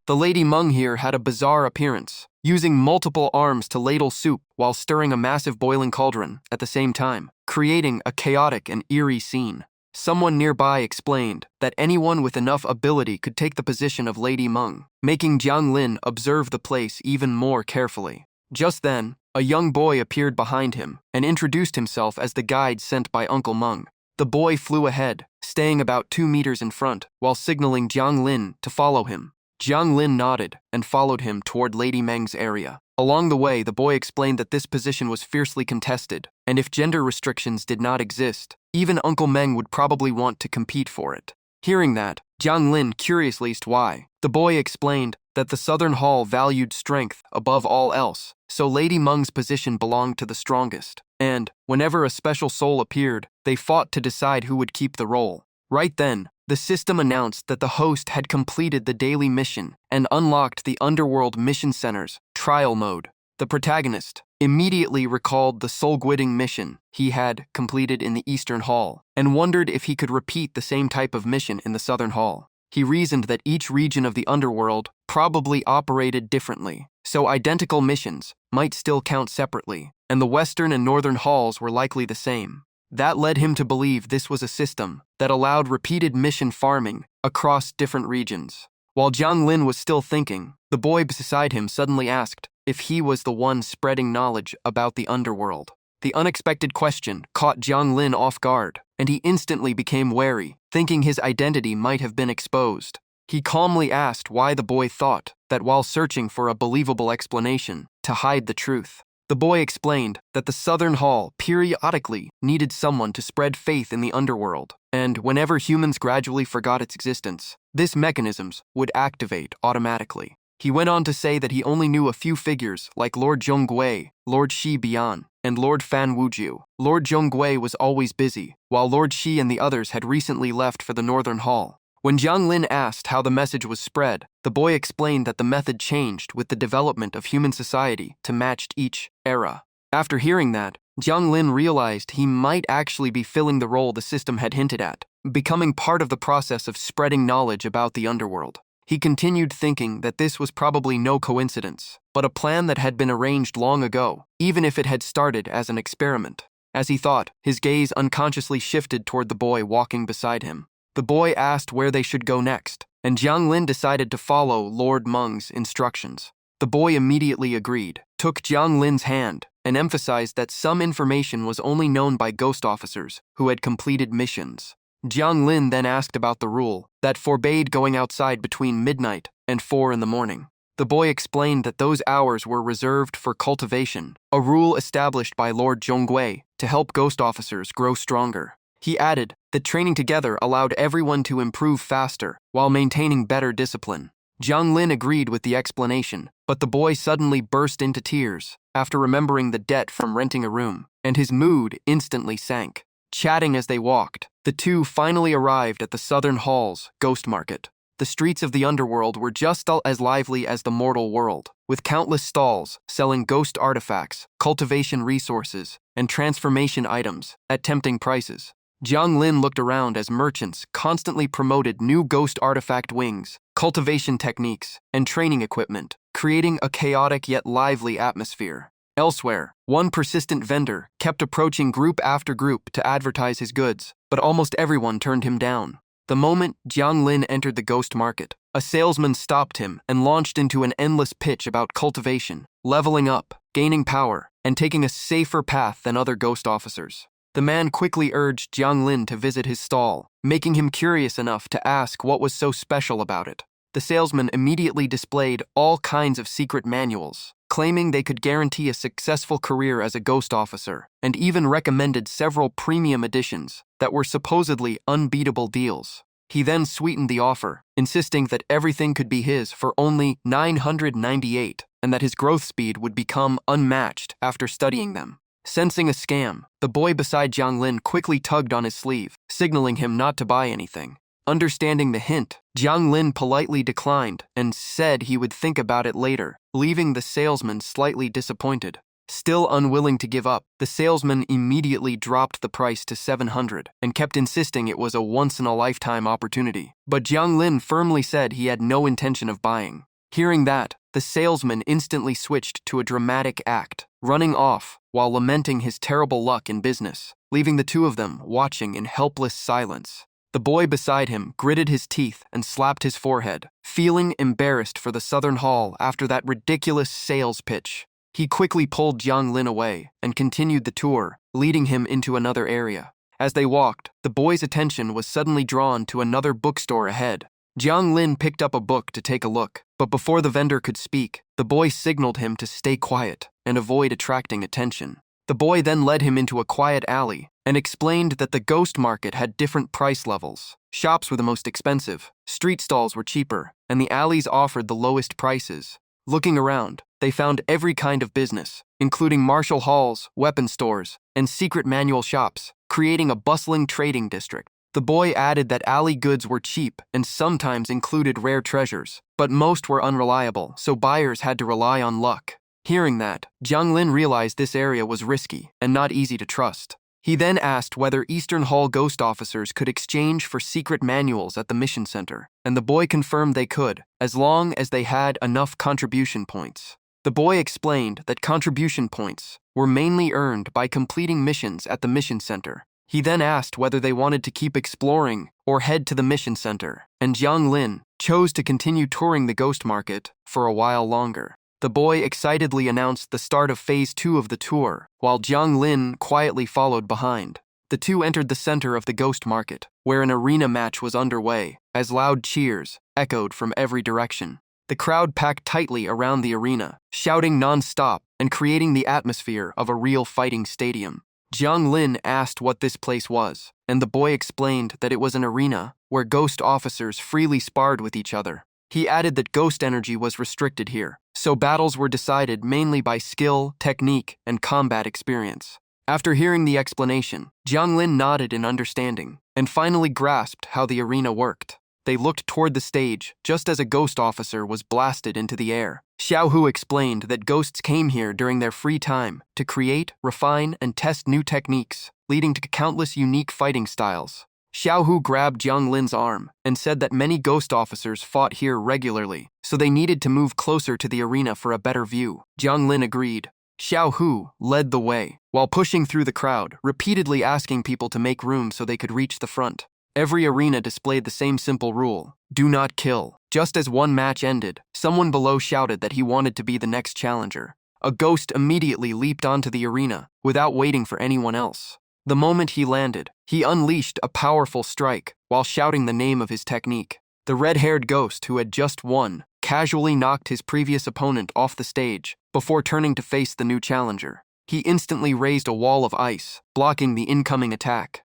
The Lady Meng here had a bizarre appearance, using multiple arms to ladle soup while stirring a massive boiling cauldron at the same time, creating a chaotic and eerie scene. Someone nearby explained that anyone with enough ability could take the position of Lady Meng, making Jiang Lin observe the place even more carefully. Just then, a young boy appeared behind him and introduced himself as the guide sent by Uncle Meng. The boy flew ahead, staying about 2 meters in front, while signaling Jiang Lin to follow him. Jiang Lin nodded and followed him toward Lady Meng's area. Along the way, the boy explained that this position was fiercely contested, and if gender restrictions did not exist, even Uncle Meng would probably want to compete for it. Hearing that, Jiang Lin curiously asked why. The boy explained that the Southern Hall valued strength above all else, so Lady Meng's position belonged to the strongest, and, whenever a special soul appeared, they fought to decide who would keep the role. Right then, the system announced that the host had completed the daily mission and unlocked the Underworld Mission Center's trial mode. The protagonist immediately recalled the soul-guiding mission he had completed in the Eastern Hall and wondered if he could repeat the same type of mission in the Southern Hall. He reasoned that each region of the Underworld probably operated differently, so identical missions might still count separately, and the Western and Northern Halls were likely the same. That led him to believe this was a system that allowed repeated mission farming across different regions. While Jiang Lin was still thinking, the boy beside him suddenly asked if he was the one spreading knowledge about the underworld. The unexpected question caught Jiang Lin off guard, and he instantly became wary, thinking his identity might have been exposed. He calmly asked why the boy thought that while searching for a believable explanation to hide the truth. The boy explained that the Southern Hall periodically needed someone to spread faith in the underworld, and whenever humans gradually forgot its existence, this mechanisms would activate automatically. He went on to say that he only knew a few figures like Lord Zhonggui, Lord Shi Bian, and Lord Fan Wuju. Lord Zhonggui was always busy, while Lord Shi and the others had recently left for the Northern Hall. When Jiang Lin asked how the message was spread, the boy explained that the method changed with the development of human society to match each era. After hearing that, Jiang Lin realized he might actually be filling the role the system had hinted at, becoming part of the process of spreading knowledge about the underworld. He continued thinking that this was probably no coincidence, but a plan that had been arranged long ago, even if it had started as an experiment. As he thought, his gaze unconsciously shifted toward the boy walking beside him. The boy asked where they should go next, and Jiang Lin decided to follow Lord Meng's instructions. The boy immediately agreed, took Jiang Lin's hand, and emphasized that some information was only known by ghost officers who had completed missions. Jiang Lin then asked about the rule that forbade going outside between midnight and 4 in the morning. The boy explained that those hours were reserved for cultivation, a rule established by Lord Zhonggui to help ghost officers grow stronger. He added that training together allowed everyone to improve faster while maintaining better discipline. Jiang Lin agreed with the explanation, but the boy suddenly burst into tears after remembering the debt from renting a room, and his mood instantly sank. Chatting as they walked, the two finally arrived at the Southern Hall's ghost market. The streets of the underworld were just as lively as the mortal world, with countless stalls selling ghost artifacts, cultivation resources, and transformation items at tempting prices. Jiang Lin looked around as merchants constantly promoted new ghost artifact wings, cultivation techniques, and training equipment, creating a chaotic yet lively atmosphere. Elsewhere, one persistent vendor kept approaching group after group to advertise his goods, but almost everyone turned him down. The moment Jiang Lin entered the ghost market, a salesman stopped him and launched into an endless pitch about cultivation, leveling up, gaining power, and taking a safer path than other ghost officers. The man quickly urged Jiang Lin to visit his stall, making him curious enough to ask what was so special about it. The salesman immediately displayed all kinds of secret manuals, claiming they could guarantee a successful career as a ghost officer, and even recommended several premium editions that were supposedly unbeatable deals. He then sweetened the offer, insisting that everything could be his for only 998 and that his growth speed would become unmatched after studying them. Sensing a scam, the boy beside Jiang Lin quickly tugged on his sleeve, signaling him not to buy anything. Understanding the hint, Jiang Lin politely declined and said he would think about it later, leaving the salesman slightly disappointed. Still unwilling to give up, the salesman immediately dropped the price to 700 and kept insisting it was a once-in-a-lifetime opportunity. But Jiang Lin firmly said he had no intention of buying. Hearing that, the salesman instantly switched to a dramatic act, running off while lamenting his terrible luck in business, leaving the two of them watching in helpless silence. The boy beside him gritted his teeth and slapped his forehead, feeling embarrassed for the Southern Hall after that ridiculous sales pitch. He quickly pulled Jiang Lin away and continued the tour, leading him into another area. As they walked, the boy's attention was suddenly drawn to another bookstore ahead. Jiang Lin picked up a book to take a look, but before the vendor could speak, the boy signaled him to stay quiet and avoid attracting attention. The boy then led him into a quiet alley and explained that the ghost market had different price levels. Shops were the most expensive, street stalls were cheaper, and the alleys offered the lowest prices. Looking around, they found every kind of business, including martial halls, weapon stores, and secret manual shops, creating a bustling trading district. The boy added that alley goods were cheap and sometimes included rare treasures, but most were unreliable, so buyers had to rely on luck. Hearing that, Jiang Lin realized this area was risky and not easy to trust. He then asked whether Eastern Hall ghost officers could exchange for secret manuals at the mission center, and the boy confirmed they could, as long as they had enough contribution points. The boy explained that contribution points were mainly earned by completing missions at the mission center. He then asked whether they wanted to keep exploring or head to the mission center, and Jiang Lin chose to continue touring the ghost market for a while longer. The boy excitedly announced the start of Phase 2 of the tour, while Jiang Lin quietly followed behind. The two entered the center of the ghost market, where an arena match was underway, as loud cheers echoed from every direction. The crowd packed tightly around the arena, shouting non-stop and creating the atmosphere of a real fighting stadium. Jiang Lin asked what this place was, and the boy explained that it was an arena where ghost officers freely sparred with each other. He added that ghost energy was restricted here, so battles were decided mainly by skill, technique, and combat experience. After hearing the explanation, Jiang Lin nodded in understanding and finally grasped how the arena worked. They looked toward the stage just as a ghost officer was blasted into the air. Xiao Hu explained that ghosts came here during their free time to create, refine, and test new techniques, leading to countless unique fighting styles. Xiao Hu grabbed Jiang Lin's arm and said that many ghost officers fought here regularly, so they needed to move closer to the arena for a better view. Jiang Lin agreed. Xiao Hu led the way, while pushing through the crowd, repeatedly asking people to make room so they could reach the front. Every arena displayed the same simple rule: do not kill. Just as one match ended, someone below shouted that he wanted to be the next challenger. A ghost immediately leaped onto the arena, without waiting for anyone else. The moment he landed, he unleashed a powerful strike, while shouting the name of his technique. The red-haired ghost who had just won casually knocked his previous opponent off the stage before turning to face the new challenger. He instantly raised a wall of ice, blocking the incoming attack.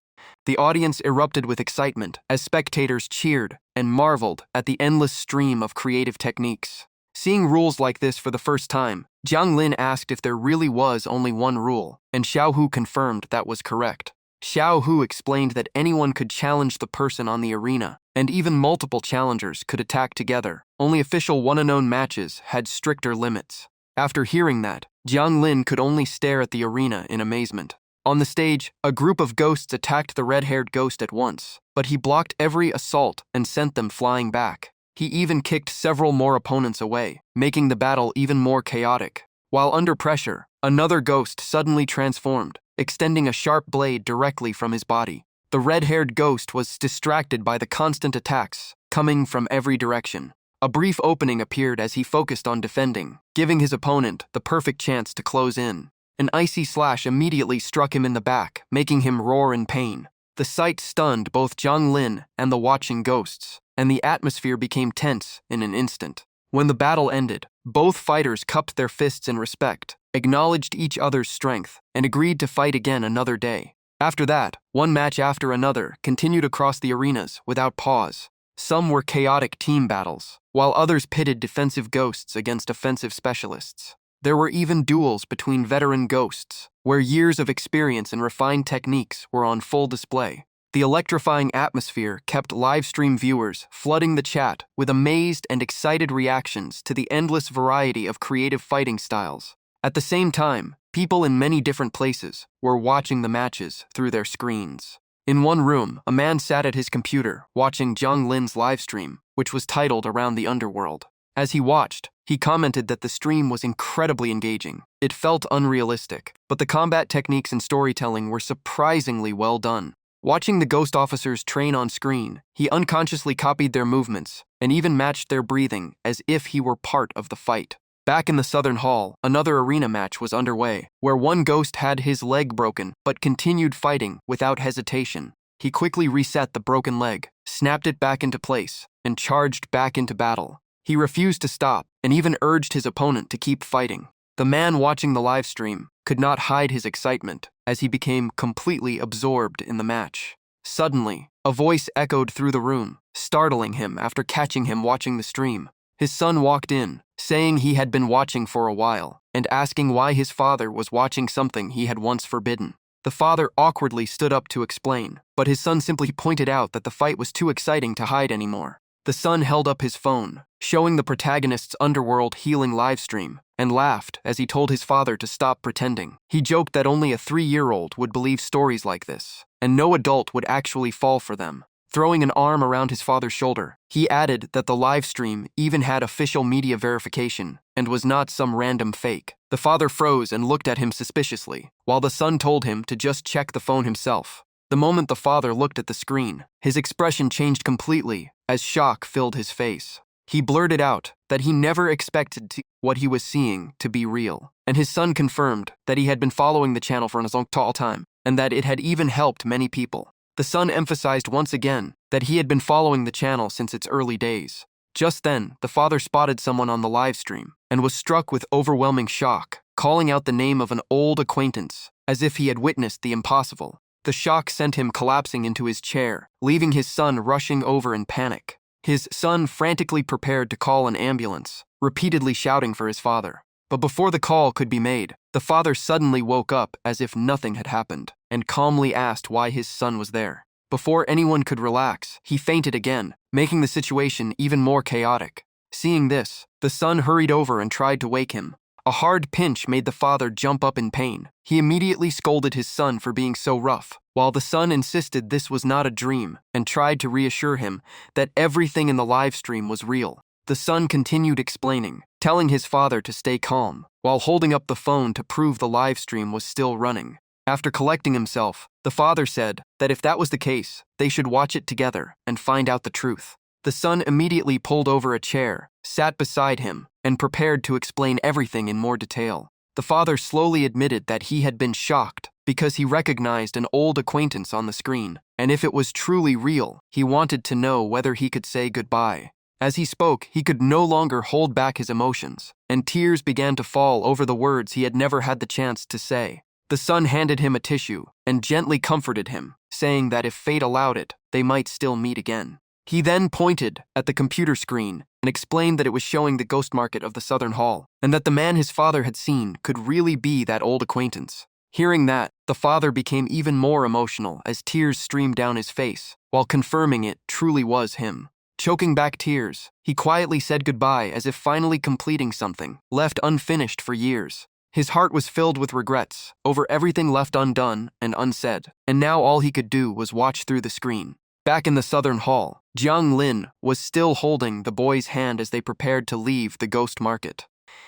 The audience erupted with excitement as spectators cheered and marveled at the endless stream of creative techniques. Seeing rules like this for the first time, Jiang Lin asked if there really was only one rule, and Xiao Hu confirmed that was correct. Xiao Hu explained that anyone could challenge the person on the arena, and even multiple challengers could attack together. Only official one-on-one matches had stricter limits. After hearing that, Jiang Lin could only stare at the arena in amazement. On the stage, a group of ghosts attacked the red-haired ghost at once, but he blocked every assault and sent them flying back. He even kicked several more opponents away, making the battle even more chaotic. While under pressure, another ghost suddenly transformed, extending a sharp blade directly from his body. The red-haired ghost was distracted by the constant attacks, coming from every direction. A brief opening appeared as he focused on defending, giving his opponent the perfect chance to close in. An icy slash immediately struck him in the back, making him roar in pain. The sight stunned both Jiang Lin and the watching ghosts, and the atmosphere became tense in an instant. When the battle ended, both fighters cupped their fists in respect, acknowledged each other's strength, and agreed to fight again another day. After that, one match after another continued across the arenas without pause. Some were chaotic team battles, while others pitted defensive ghosts against offensive specialists. There were even duels between veteran ghosts, where years of experience and refined techniques were on full display. The electrifying atmosphere kept livestream viewers flooding the chat with amazed and excited reactions to the endless variety of creative fighting styles. At the same time, people in many different places were watching the matches through their screens. In one room, a man sat at his computer watching Jiang Lin's livestream, which was titled Around the Underworld. As he watched, he commented that the stream was incredibly engaging. It felt unrealistic, but the combat techniques and storytelling were surprisingly well done. Watching the ghost officers train on screen, he unconsciously copied their movements and even matched their breathing as if he were part of the fight. Back in the southern hall, another arena match was underway, where one ghost had his leg broken but continued fighting without hesitation. He quickly reset the broken leg, snapped it back into place, and charged back into battle. He refused to stop and even urged his opponent to keep fighting. The man watching the live stream could not hide his excitement as he became completely absorbed in the match. Suddenly, a voice echoed through the room, startling him after catching him watching the stream. His son walked in, saying he had been watching for a while, and asking why his father was watching something he had once forbidden. The father awkwardly stood up to explain, but his son simply pointed out that the fight was too exciting to hide anymore. The son held up his phone, showing the protagonist's Underworld healing livestream, and laughed as he told his father to stop pretending. He joked that only a 3-year-old would believe stories like this, and no adult would actually fall for them. Throwing an arm around his father's shoulder, he added that the livestream even had official media verification and was not some random fake. The father froze and looked at him suspiciously, while the son told him to just check the phone himself. The moment the father looked at the screen, his expression changed completely as shock filled his face. He blurted out that he never expected what he was seeing to be real, and his son confirmed that he had been following the channel for a long time, and that it had even helped many people. The son emphasized once again that he had been following the channel since its early days. Just then, the father spotted someone on the live stream and was struck with overwhelming shock, calling out the name of an old acquaintance, as if he had witnessed the impossible. The shock sent him collapsing into his chair, leaving his son rushing over in panic. His son frantically prepared to call an ambulance, repeatedly shouting for his father. But before the call could be made, the father suddenly woke up as if nothing had happened, and calmly asked why his son was there. Before anyone could relax, he fainted again, making the situation even more chaotic. Seeing this, the son hurried over and tried to wake him. A hard pinch made the father jump up in pain. He immediately scolded his son for being so rough, while the son insisted this was not a dream and tried to reassure him that everything in the live stream was real. The son continued explaining, telling his father to stay calm, while holding up the phone to prove the live stream was still running. After collecting himself, the father said that if that was the case, they should watch it together and find out the truth. The son immediately pulled over a chair, sat beside him, and prepared to explain everything in more detail. The father slowly admitted that he had been shocked because he recognized an old acquaintance on the screen, and if it was truly real, he wanted to know whether he could say goodbye. As he spoke, he could no longer hold back his emotions, and tears began to fall over the words he had never had the chance to say. The son handed him a tissue and gently comforted him, saying that if fate allowed it, they might still meet again. He then pointed at the computer screen and explained that it was showing the ghost market of the Southern Hall, and that the man his father had seen could really be that old acquaintance. Hearing that, the father became even more emotional as tears streamed down his face, while confirming it truly was him. Choking back tears, he quietly said goodbye as if finally completing something left unfinished for years. His heart was filled with regrets over everything left undone and unsaid, and now all he could do was watch through the screen. Back in the Southern Hall, Jiang Lin was still holding the boy's hand as they prepared to leave the ghost market.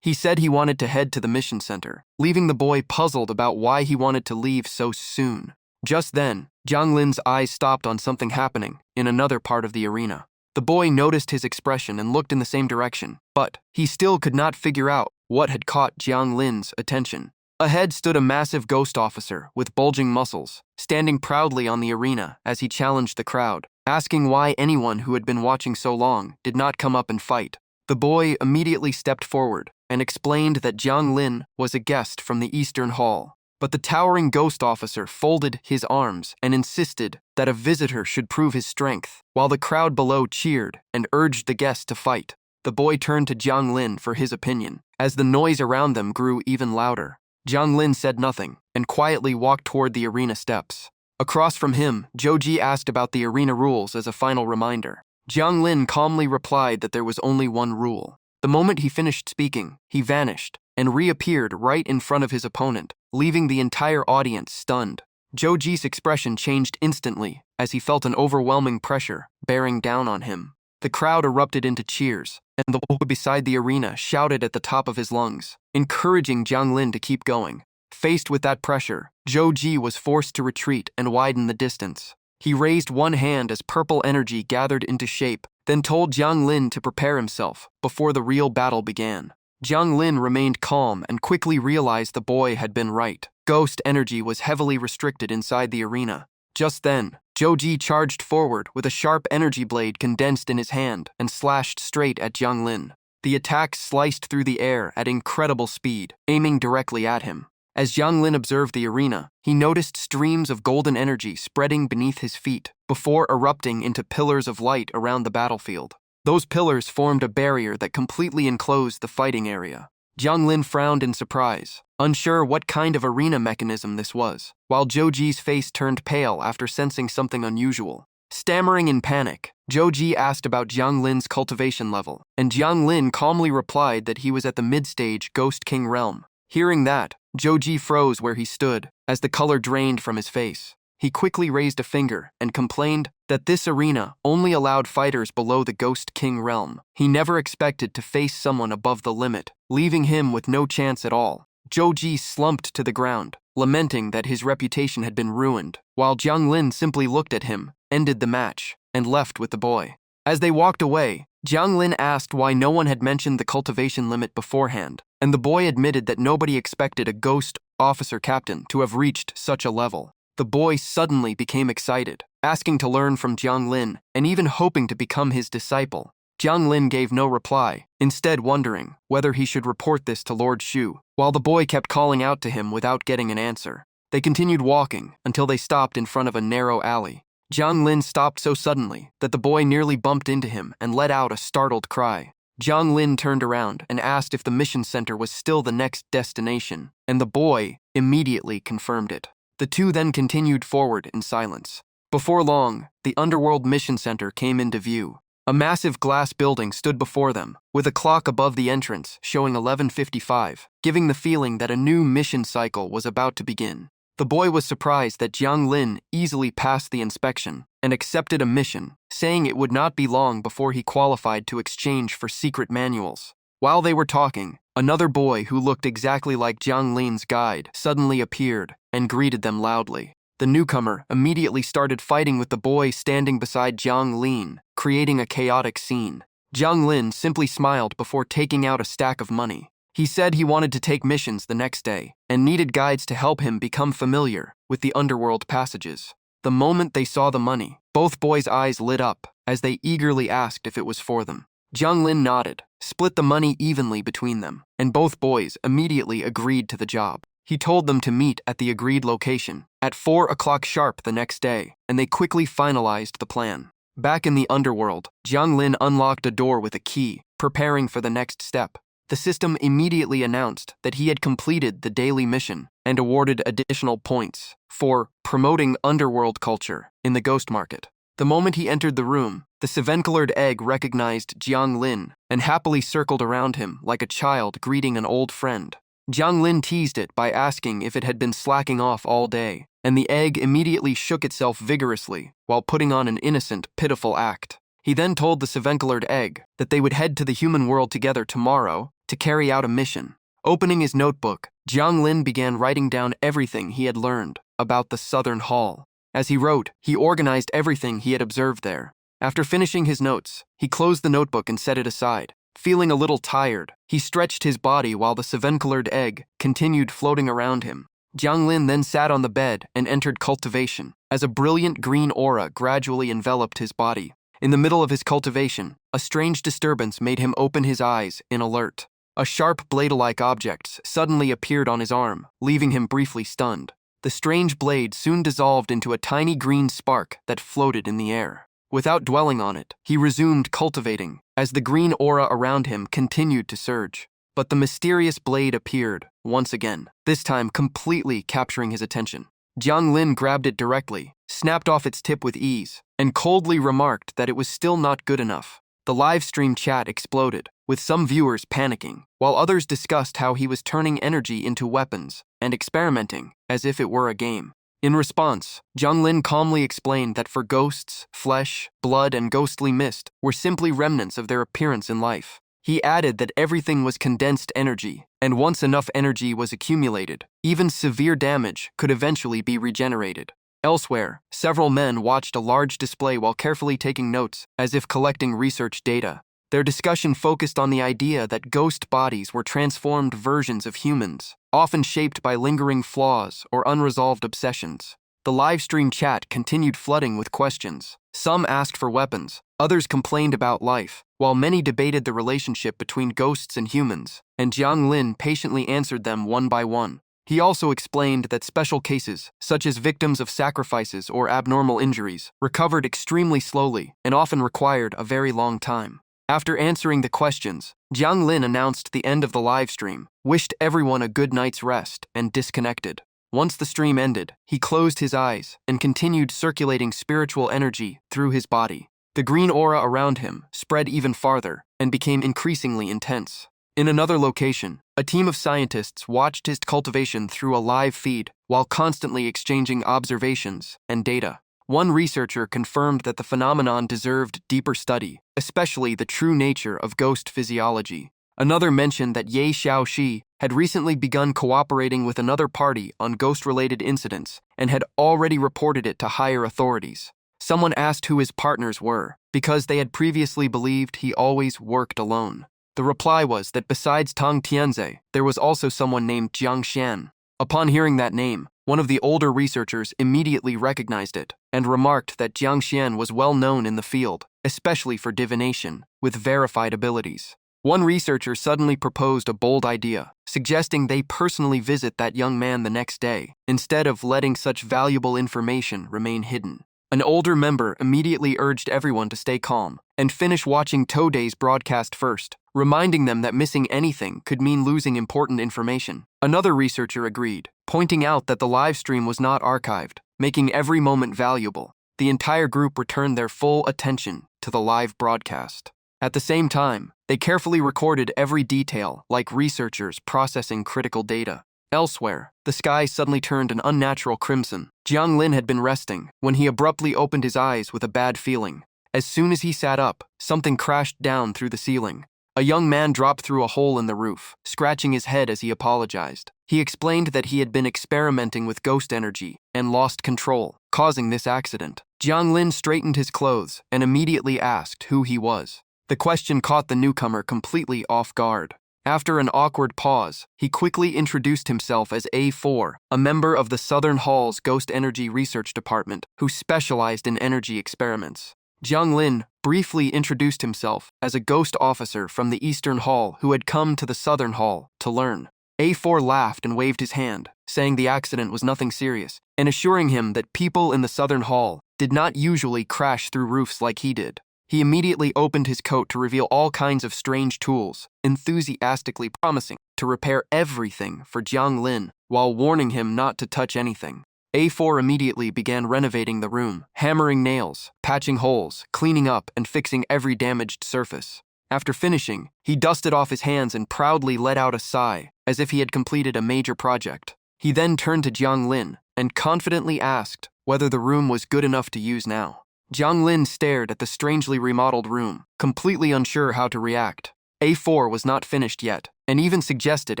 He said he wanted to head to the mission center, leaving the boy puzzled about why he wanted to leave so soon. Just then, Jiang Lin's eyes stopped on something happening in another part of the arena. The boy noticed his expression and looked in the same direction, but he still could not figure out what had caught Jiang Lin's attention. Ahead stood a massive ghost officer with bulging muscles, standing proudly on the arena as he challenged the crowd, asking why anyone who had been watching so long did not come up and fight. The boy immediately stepped forward and explained that Jiang Lin was a guest from the Eastern Hall. But the towering ghost officer folded his arms and insisted that a visitor should prove his strength, while the crowd below cheered and urged the guest to fight. The boy turned to Jiang Lin for his opinion, as the noise around them grew even louder. Jiang Lin said nothing and quietly walked toward the arena steps. Across from him, Joji asked about the arena rules as a final reminder. Jiang Lin calmly replied that there was only one rule. The moment he finished speaking, he vanished and reappeared right in front of his opponent, leaving the entire audience stunned. Joji's expression changed instantly as he felt an overwhelming pressure bearing down on him. The crowd erupted into cheers, and the boy beside the arena shouted at the top of his lungs, encouraging Jiang Lin to keep going. Faced with that pressure, Joji was forced to retreat and widen the distance. He raised one hand as purple energy gathered into shape, then told Jiang Lin to prepare himself before the real battle began. Jiang Lin remained calm and quickly realized the boy had been right. Ghost energy was heavily restricted inside the arena. Just then, Joji charged forward with a sharp energy blade condensed in his hand and slashed straight at Jiang Lin. The attack sliced through the air at incredible speed, aiming directly at him. As Jiang Lin observed the arena, he noticed streams of golden energy spreading beneath his feet before erupting into pillars of light around the battlefield. Those pillars formed a barrier that completely enclosed the fighting area. Jiang Lin frowned in surprise, unsure what kind of arena mechanism this was, while Joji's face turned pale after sensing something unusual. Stammering in panic, Joji asked about Jiang Lin's cultivation level, and Jiang Lin calmly replied that he was at the mid-stage Ghost King realm. Hearing that, Joji froze where he stood as the color drained from his face. He quickly raised a finger and complained that this arena only allowed fighters below the Ghost King realm. He never expected to face someone above the limit, leaving him with no chance at all. Joji slumped to the ground, lamenting that his reputation had been ruined, while Jiang Lin simply looked at him, ended the match, and left with the boy. As they walked away, Jiang Lin asked why no one had mentioned the cultivation limit beforehand, and the boy admitted that nobody expected a ghost officer captain to have reached such a level. The boy suddenly became excited, asking to learn from Jiang Lin and even hoping to become his disciple. Jiang Lin gave no reply, instead wondering whether he should report this to Lord Shu, while the boy kept calling out to him without getting an answer. They continued walking until they stopped in front of a narrow alley. Jiang Lin stopped so suddenly that the boy nearly bumped into him and let out a startled cry. Jiang Lin turned around and asked if the mission center was still the next destination, and the boy immediately confirmed it. The two then continued forward in silence. Before long, the Underworld mission center came into view. A massive glass building stood before them, with a clock above the entrance showing 11:55, giving the feeling that a new mission cycle was about to begin. The boy was surprised that Jiang Lin easily passed the inspection and accepted a mission, saying it would not be long before he qualified to exchange for secret manuals. While they were talking, another boy who looked exactly like Jiang Lin's guide suddenly appeared and greeted them loudly. The newcomer immediately started fighting with the boy standing beside Jiang Lin, creating a chaotic scene. Jiang Lin simply smiled before taking out a stack of money. He said he wanted to take missions the next day and needed guides to help him become familiar with the underworld passages. The moment they saw the money, both boys' eyes lit up as they eagerly asked if it was for them. Jiang Lin nodded, split the money evenly between them, and both boys immediately agreed to the job. He told them to meet at the agreed location at 4 o'clock sharp the next day, and they quickly finalized the plan. Back in the underworld, Jiang Lin unlocked a door with a key, preparing for the next step. The system immediately announced that he had completed the daily mission and awarded additional points for promoting underworld culture in the ghost market. The moment he entered the room, the seven-colored egg recognized Jiang Lin and happily circled around him like a child greeting an old friend. Jiang Lin teased it by asking if it had been slacking off all day, and the egg immediately shook itself vigorously while putting on an innocent, pitiful act. He then told the seven-colored egg that they would head to the human world together tomorrow to carry out a mission. Opening his notebook, Jiang Lin began writing down everything he had learned about the Southern Hall. As he wrote, he organized everything he had observed there. After finishing his notes, he closed the notebook and set it aside. Feeling a little tired, he stretched his body while the seven-colored egg continued floating around him. Jiang Lin then sat on the bed and entered cultivation, as a brilliant green aura gradually enveloped his body. In the middle of his cultivation, a strange disturbance made him open his eyes in alert. A sharp blade-like object suddenly appeared on his arm, leaving him briefly stunned. The strange blade soon dissolved into a tiny green spark that floated in the air. Without dwelling on it, he resumed cultivating, as the green aura around him continued to surge. But the mysterious blade appeared, once again, this time completely capturing his attention. Jiang Lin grabbed it directly, snapped off its tip with ease, and coldly remarked that it was still not good enough. The live stream chat exploded, with some viewers panicking, while others discussed how he was turning energy into weapons and experimenting as if it were a game. In response, Jiang Lin calmly explained that for ghosts, flesh, blood, and ghostly mist were simply remnants of their appearance in life. He added that everything was condensed energy, and once enough energy was accumulated, even severe damage could eventually be regenerated. Elsewhere, several men watched a large display while carefully taking notes, as if collecting research data. Their discussion focused on the idea that ghost bodies were transformed versions of humans, often shaped by lingering flaws or unresolved obsessions. The livestream chat continued flooding with questions. Some asked for weapons, others complained about life, while many debated the relationship between ghosts and humans, and Jiang Lin patiently answered them one by one. He also explained that special cases, such as victims of sacrifices or abnormal injuries, recovered extremely slowly and often required a very long time. After answering the questions, Jiang Lin announced the end of the live stream, wished everyone a good night's rest, and disconnected. Once the stream ended, he closed his eyes and continued circulating spiritual energy through his body. The green aura around him spread even farther and became increasingly intense. In another location, a team of scientists watched his cultivation through a live feed while constantly exchanging observations and data. One researcher confirmed that the phenomenon deserved deeper study, especially the true nature of ghost physiology. Another mentioned that Ye Xiaoxi had recently begun cooperating with another party on ghost-related incidents and had already reported it to higher authorities. Someone asked who his partners were, because they had previously believed he always worked alone. The reply was that besides Tang Tianze, there was also someone named Jiang Xian. Upon hearing that name, one of the older researchers immediately recognized it and remarked that Jiang Xian was well known in the field, especially for divination, with verified abilities. One researcher suddenly proposed a bold idea, suggesting they personally visit that young man the next day, instead of letting such valuable information remain hidden. An older member immediately urged everyone to stay calm and finish watching Today's broadcast first, reminding them that missing anything could mean losing important information. Another researcher agreed, pointing out that the live stream was not archived, making every moment valuable. The entire group returned their full attention to the live broadcast. At the same time, they carefully recorded every detail, like researchers processing critical data. Elsewhere, the sky suddenly turned an unnatural crimson. Jiang Lin had been resting when he abruptly opened his eyes with a bad feeling. As soon as he sat up, something crashed down through the ceiling. A young man dropped through a hole in the roof, scratching his head as he apologized. He explained that he had been experimenting with ghost energy and lost control, causing this accident. Jiang Lin straightened his clothes and immediately asked who he was. The question caught the newcomer completely off guard. After an awkward pause, he quickly introduced himself as A4, a member of the Southern Hall's Ghost Energy Research Department who specialized in energy experiments. Jiang Lin briefly introduced himself as a ghost officer from the Eastern Hall who had come to the Southern Hall to learn. A4 laughed and waved his hand, saying the accident was nothing serious, and assuring him that people in the Southern Hall did not usually crash through roofs like he did. He immediately opened his coat to reveal all kinds of strange tools, enthusiastically promising to repair everything for Jiang Lin while warning him not to touch anything. A4 immediately began renovating the room, hammering nails, patching holes, cleaning up, and fixing every damaged surface. After finishing, he dusted off his hands and proudly let out a sigh, as if he had completed a major project. He then turned to Jiang Lin and confidently asked whether the room was good enough to use now. Jiang Lin stared at the strangely remodeled room, completely unsure how to react. A4 was not finished yet, and even suggested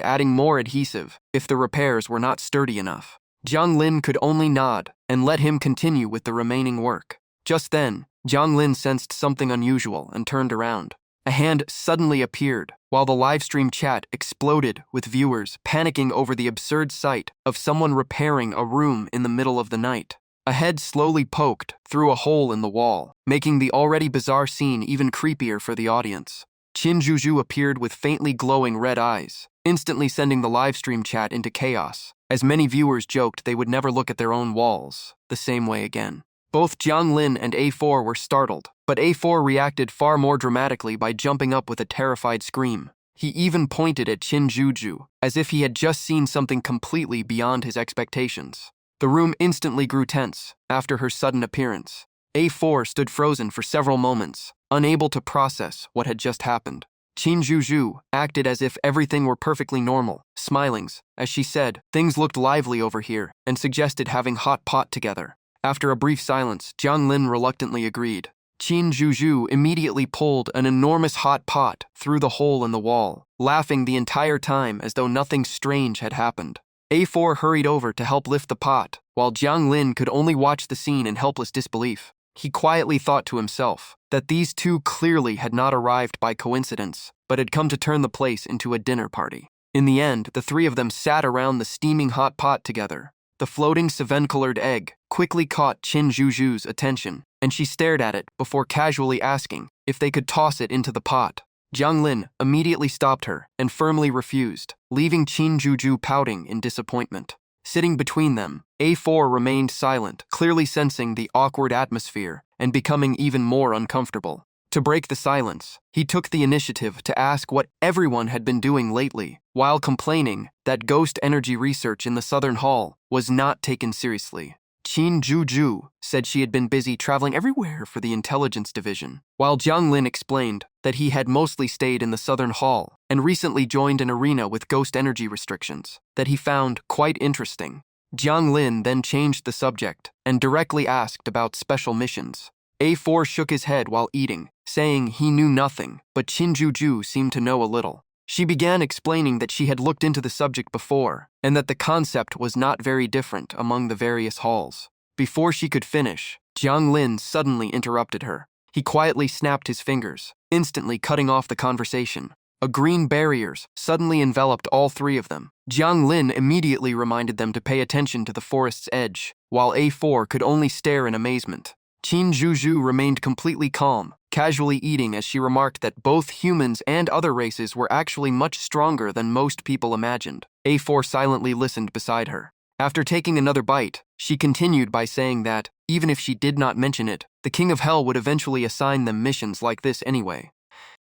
adding more adhesive if the repairs were not sturdy enough. Jiang Lin could only nod and let him continue with the remaining work. Just then, Jiang Lin sensed something unusual and turned around. A hand suddenly appeared, while the livestream chat exploded with viewers panicking over the absurd sight of someone repairing a room in the middle of the night. A head slowly poked through a hole in the wall, making the already bizarre scene even creepier for the audience. Qin Zhuzhu appeared with faintly glowing red eyes, instantly sending the livestream chat into chaos, as many viewers joked they would never look at their own walls the same way again. Both Jiang Lin and A4 were startled, but A4 reacted far more dramatically by jumping up with a terrified scream. He even pointed at Qin Zhuzhu, as if he had just seen something completely beyond his expectations. The room instantly grew tense after her sudden appearance. A4 stood frozen for several moments, unable to process what had just happened. Qin Zhuzhu acted as if everything were perfectly normal, smiling as she said, "Things looked lively over here," and suggested having hot pot together. After a brief silence, Jiang Lin reluctantly agreed. Qin Zhuzhu immediately pulled an enormous hot pot through the hole in the wall, laughing the entire time as though nothing strange had happened. A4 hurried over to help lift the pot, while Jiang Lin could only watch the scene in helpless disbelief. He quietly thought to himself that these two clearly had not arrived by coincidence, but had come to turn the place into a dinner party. In the end, the three of them sat around the steaming hot pot together. The floating seven-colored egg quickly caught Qin Zhuzhu's attention, and she stared at it before casually asking if they could toss it into the pot. Jiang Lin immediately stopped her and firmly refused, leaving Qin Zhuzhu pouting in disappointment. Sitting between them, A4 remained silent, clearly sensing the awkward atmosphere and becoming even more uncomfortable. To break the silence, he took the initiative to ask what everyone had been doing lately, while complaining that ghost energy research in the Southern Hall was not taken seriously. Qin Zhuzhu said she had been busy traveling everywhere for the intelligence division, while Jiang Lin explained that he had mostly stayed in the Southern Hall and recently joined an arena with ghost energy restrictions that he found quite interesting. Jiang Lin then changed the subject and directly asked about special missions. A4 shook his head while eating, saying he knew nothing, but Qin Zhuzhu seemed to know a little. She began explaining that she had looked into the subject before, and that the concept was not very different among the various halls. Before she could finish, Jiang Lin suddenly interrupted her. He quietly snapped his fingers, instantly cutting off the conversation. A green barriers suddenly enveloped all three of them. Jiang Lin immediately reminded them to pay attention to the forest's edge, while A4 could only stare in amazement. Qin Zhuzhu remained completely calm, casually eating as she remarked that both humans and other races were actually much stronger than most people imagined. A4 silently listened beside her. After taking another bite, she continued by saying that, even if she did not mention it, the King of Hell would eventually assign them missions like this anyway.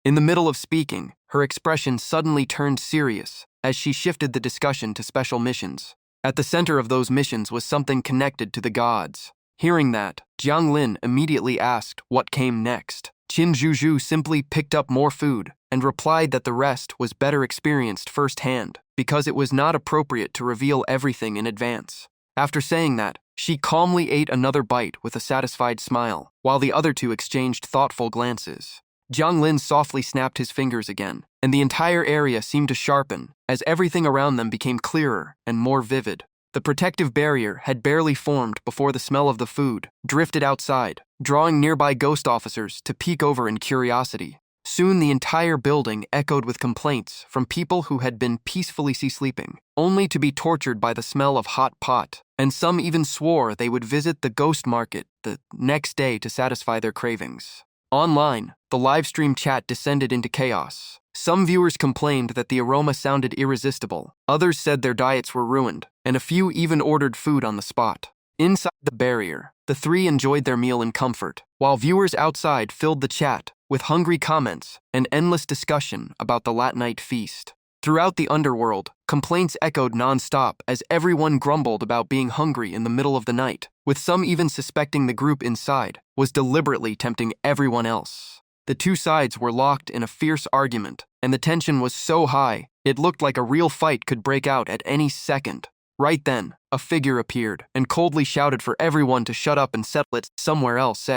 In the middle of speaking, her expression suddenly turned serious as she shifted the discussion to special missions. At the center of those missions was something connected to the gods. Hearing that, Jiang Lin immediately asked what came next. Qin Zhuzhu simply picked up more food and replied that the rest was better experienced firsthand because it was not appropriate to reveal everything in advance. After saying that, she calmly ate another bite with a satisfied smile, while the other two exchanged thoughtful glances. Jiang Lin softly snapped his fingers again, and the entire area seemed to sharpen as everything around them became clearer and more vivid. The protective barrier had barely formed before the smell of the food drifted outside, drawing nearby ghost officers to peek over in curiosity. Soon the entire building echoed with complaints from people who had been peacefully sleeping, only to be tortured by the smell of hot pot, and some even swore they would visit the ghost market the next day to satisfy their cravings. Online, the livestream chat descended into chaos. Some viewers complained that the aroma sounded irresistible, others said their diets were ruined, and a few even ordered food on the spot. Inside the barrier, the three enjoyed their meal in comfort, while viewers outside filled the chat with hungry comments and endless discussion about the late-night feast. Throughout the underworld, complaints echoed non-stop as everyone grumbled about being hungry in the middle of the night, with some even suspecting the group inside was deliberately tempting everyone else. The two sides were locked in a fierce argument, and the tension was so high, it looked like a real fight could break out at any second. Right then, a figure appeared and coldly shouted for everyone to shut up and settle it somewhere else.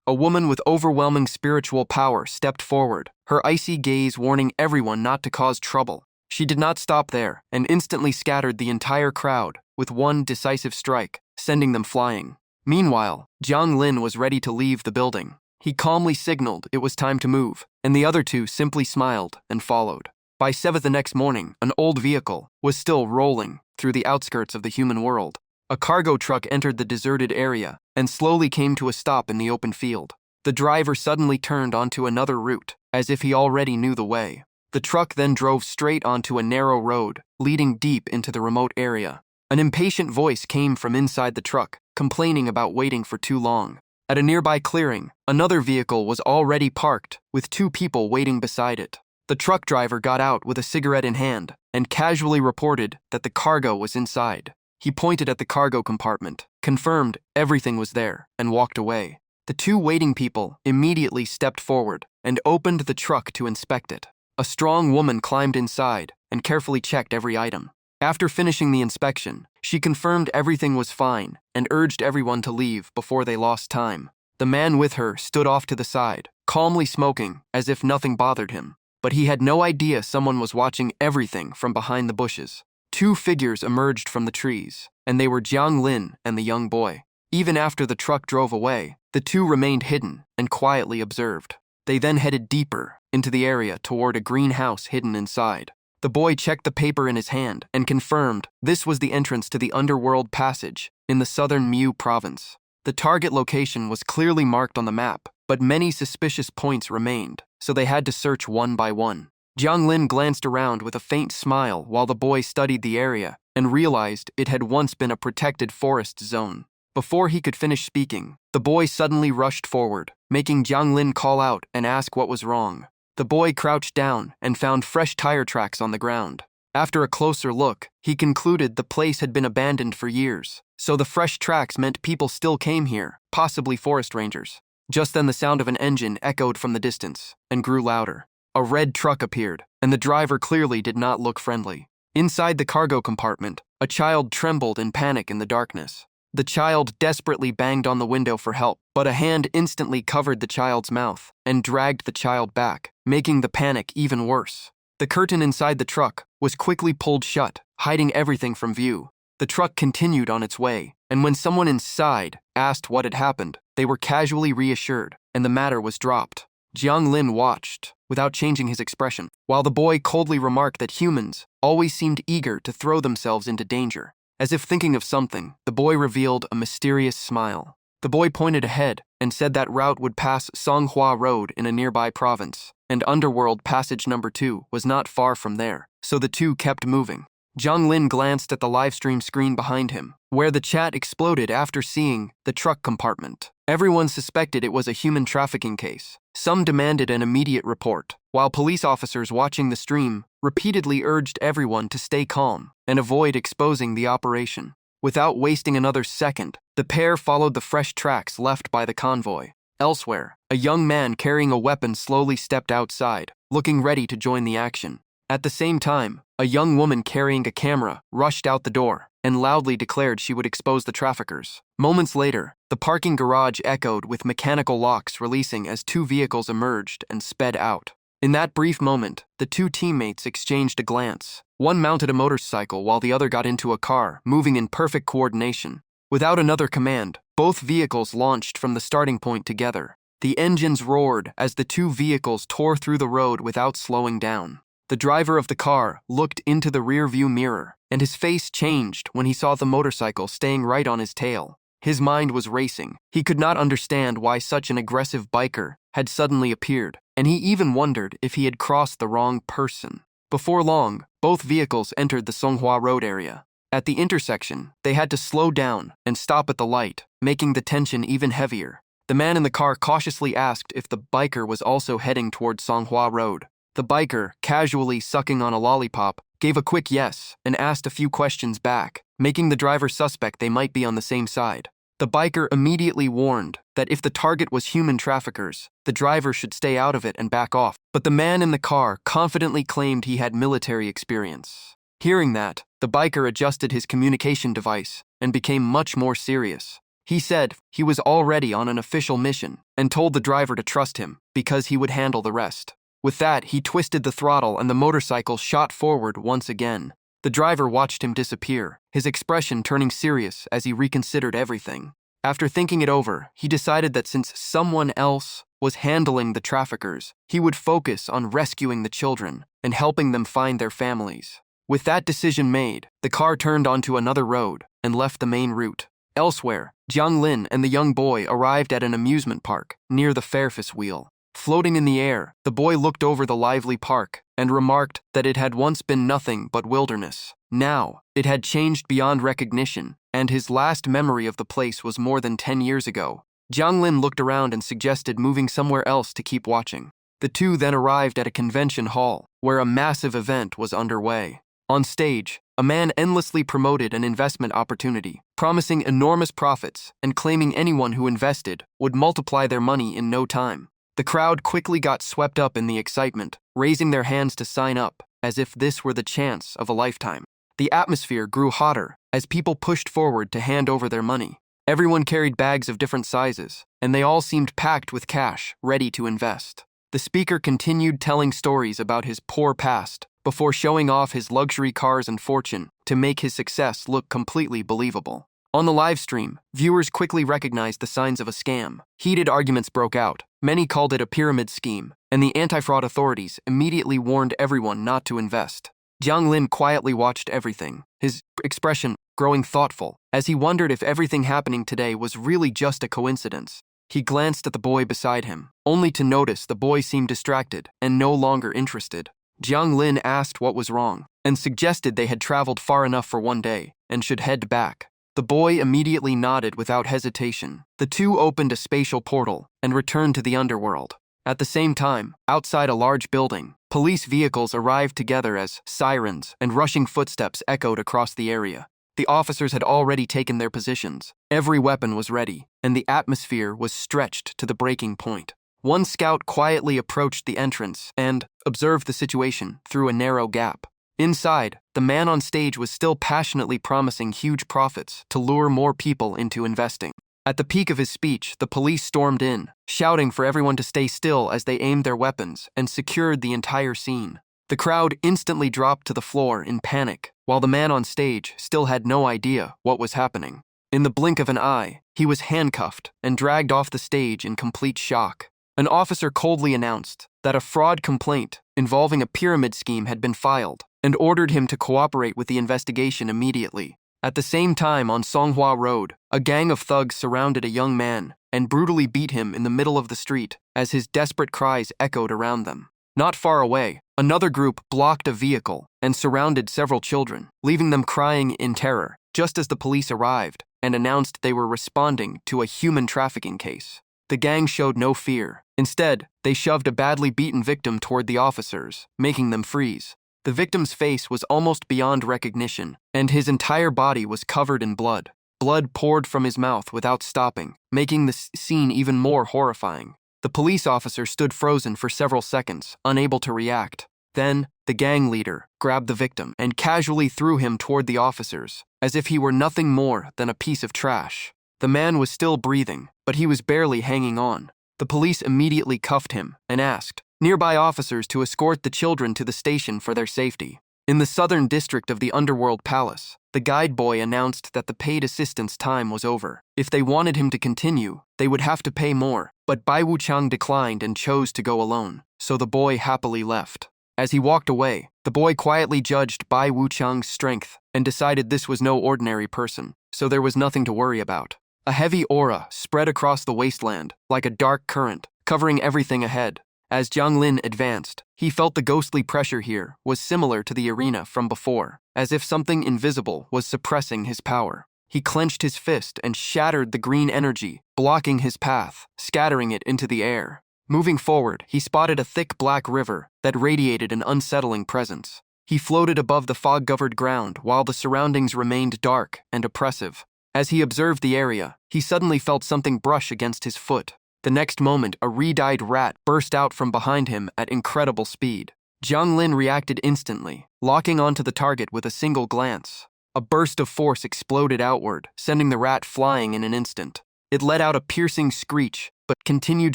A woman with overwhelming spiritual power stepped forward, her icy gaze warning everyone not to cause trouble. She did not stop there and instantly scattered the entire crowd with one decisive strike, sending them flying. Meanwhile, Jiang Lin was ready to leave the building. He calmly signaled it was time to move, and the other two simply smiled and followed. By 7 the next morning, an old vehicle was still rolling through the outskirts of the human world. A cargo truck entered the deserted area and slowly came to a stop in the open field. The driver suddenly turned onto another route, as if he already knew the way. The truck then drove straight onto a narrow road, leading deep into the remote area. An impatient voice came from inside the truck, complaining about waiting for too long. At a nearby clearing, another vehicle was already parked, with 2 people waiting beside it. The truck driver got out with a cigarette in hand and casually reported that the cargo was inside. He pointed at the cargo compartment, confirmed everything was there, and walked away. The 2 waiting people immediately stepped forward and opened the truck to inspect it. A strong woman climbed inside and carefully checked every item. After finishing the inspection, she confirmed everything was fine and urged everyone to leave before they lost time. The man with her stood off to the side, calmly smoking as if nothing bothered him. But he had no idea someone was watching everything from behind the bushes. 2 figures emerged from the trees, and they were Jiang Lin and the young boy. Even after the truck drove away, the 2 remained hidden and quietly observed. They then headed deeper into the area toward a greenhouse hidden inside. The boy checked the paper in his hand and confirmed this was the entrance to the Underworld passage in the southern Mu province. The target location was clearly marked on the map, but many suspicious points remained, so they had to search one by one. Jiang Lin glanced around with a faint smile while the boy studied the area and realized it had once been a protected forest zone. Before he could finish speaking, the boy suddenly rushed forward, making Jiang Lin call out and ask what was wrong. The boy crouched down and found fresh tire tracks on the ground. After a closer look, he concluded the place had been abandoned for years, so the fresh tracks meant people still came here, possibly forest rangers. Just then the sound of an engine echoed from the distance and grew louder. A red truck appeared, and the driver clearly did not look friendly. Inside the cargo compartment, a child trembled in panic in the darkness. The child desperately banged on the window for help, but a hand instantly covered the child's mouth and dragged the child back, making the panic even worse. The curtain inside the truck was quickly pulled shut, hiding everything from view. The truck continued on its way, and when someone inside asked what had happened, they were casually reassured, and the matter was dropped. Jiang Lin watched, without changing his expression, while the boy coldly remarked that humans always seemed eager to throw themselves into danger. As if thinking of something, the boy revealed a mysterious smile. The boy pointed ahead and said that route would pass Songhua Road in a nearby province, and Underworld Passage Number 2 was not far from there, so the two kept moving. Jiang Lin glanced at the livestream screen behind him, where the chat exploded after seeing the truck compartment. Everyone suspected it was a human trafficking case. Some demanded an immediate report, while police officers watching the stream repeatedly urged everyone to stay calm and avoid exposing the operation. Without wasting another second, the pair followed the fresh tracks left by the convoy. Elsewhere, a young man carrying a weapon slowly stepped outside, looking ready to join the action. At the same time, a young woman carrying a camera rushed out the door and loudly declared she would expose the traffickers. Moments later, the parking garage echoed with mechanical locks releasing as two vehicles emerged and sped out. In that brief moment, the two teammates exchanged a glance. One mounted a motorcycle while the other got into a car, moving in perfect coordination. Without another command, both vehicles launched from the starting point together. The engines roared as the two vehicles tore through the road without slowing down. The driver of the car looked into the rear-view mirror, and his face changed when he saw the motorcycle staying right on his tail. His mind was racing. He could not understand why such an aggressive biker had suddenly appeared, and he even wondered if he had crossed the wrong person. Before long, both vehicles entered the Songhua Road area. At the intersection, they had to slow down and stop at the light, making the tension even heavier. The man in the car cautiously asked if the biker was also heading toward Songhua Road. The biker, casually sucking on a lollipop, gave a quick yes and asked a few questions back, making the driver suspect they might be on the same side. The biker immediately warned that if the target was human traffickers, the driver should stay out of it and back off. But the man in the car confidently claimed he had military experience. Hearing that, the biker adjusted his communication device and became much more serious. He said he was already on an official mission and told the driver to trust him because he would handle the rest. With that, he twisted the throttle and the motorcycle shot forward once again. The driver watched him disappear, his expression turning serious as he reconsidered everything. After thinking it over, he decided that since someone else was handling the traffickers, he would focus on rescuing the children and helping them find their families. With that decision made, the car turned onto another road and left the main route. Elsewhere, Jiang Lin and the young boy arrived at an amusement park near the Ferris wheel. Floating in the air, the boy looked over the lively park and remarked that it had once been nothing but wilderness. Now, it had changed beyond recognition, and his last memory of the place was more than 10 years ago. Jiang Lin looked around and suggested moving somewhere else to keep watching. The two then arrived at a convention hall, where a massive event was underway. On stage, a man endlessly promoted an investment opportunity, promising enormous profits and claiming anyone who invested would multiply their money in no time. The crowd quickly got swept up in the excitement, raising their hands to sign up, as if this were the chance of a lifetime. The atmosphere grew hotter as people pushed forward to hand over their money. Everyone carried bags of different sizes, and they all seemed packed with cash, ready to invest. The speaker continued telling stories about his poor past, before showing off his luxury cars and fortune to make his success look completely believable. On the live stream, viewers quickly recognized the signs of a scam. Heated arguments broke out. Many called it a pyramid scheme, and the anti-fraud authorities immediately warned everyone not to invest. Jiang Lin quietly watched everything, his expression growing thoughtful, as he wondered if everything happening today was really just a coincidence. He glanced at the boy beside him, only to notice the boy seemed distracted and no longer interested. Jiang Lin asked what was wrong, and suggested they had traveled far enough for one day and should head back. The boy immediately nodded without hesitation. The two opened a spatial portal and returned to the underworld. At the same time, outside a large building, police vehicles arrived together as sirens and rushing footsteps echoed across the area. The officers had already taken their positions. Every weapon was ready, and the atmosphere was stretched to the breaking point. One scout quietly approached the entrance and observed the situation through a narrow gap. Inside, the man on stage was still passionately promising huge profits to lure more people into investing. At the peak of his speech, the police stormed in, shouting for everyone to stay still as they aimed their weapons and secured the entire scene. The crowd instantly dropped to the floor in panic, while the man on stage still had no idea what was happening. In the blink of an eye, he was handcuffed and dragged off the stage in complete shock. An officer coldly announced that a fraud complaint involving a pyramid scheme had been filed and ordered him to cooperate with the investigation immediately. At the same time, on Songhua Road, a gang of thugs surrounded a young man and brutally beat him in the middle of the street as his desperate cries echoed around them. Not far away, another group blocked a vehicle and surrounded several children, leaving them crying in terror just as the police arrived and announced they were responding to a human trafficking case. The gang showed no fear. Instead, they shoved a badly beaten victim toward the officers, making them freeze. The victim's face was almost beyond recognition, and his entire body was covered in blood. Blood poured from his mouth without stopping, making the scene even more horrifying. The police officer stood frozen for several seconds, unable to react. Then, the gang leader grabbed the victim and casually threw him toward the officers, as if he were nothing more than a piece of trash. The man was still breathing, but he was barely hanging on. The police immediately cuffed him and asked nearby officers to escort the children to the station for their safety. In the southern district of the Underworld Palace, the guide boy announced that the paid assistant's time was over. If they wanted him to continue, they would have to pay more, but Bai Wuchang declined and chose to go alone, so the boy happily left. As he walked away, the boy quietly judged Bai Wuchang's strength and decided this was no ordinary person, so there was nothing to worry about. A heavy aura spread across the wasteland, like a dark current, covering everything ahead. As Jiang Lin advanced, he felt the ghostly pressure here was similar to the arena from before, as if something invisible was suppressing his power. He clenched his fist and shattered the green energy, blocking his path, scattering it into the air. Moving forward, he spotted a thick black river that radiated an unsettling presence. He floated above the fog-covered ground while the surroundings remained dark and oppressive. As he observed the area, he suddenly felt something brush against his foot. The next moment, a red-eyed rat burst out from behind him at incredible speed. Jiang Lin reacted instantly, locking onto the target with a single glance. A burst of force exploded outward, sending the rat flying in an instant. It let out a piercing screech, but continued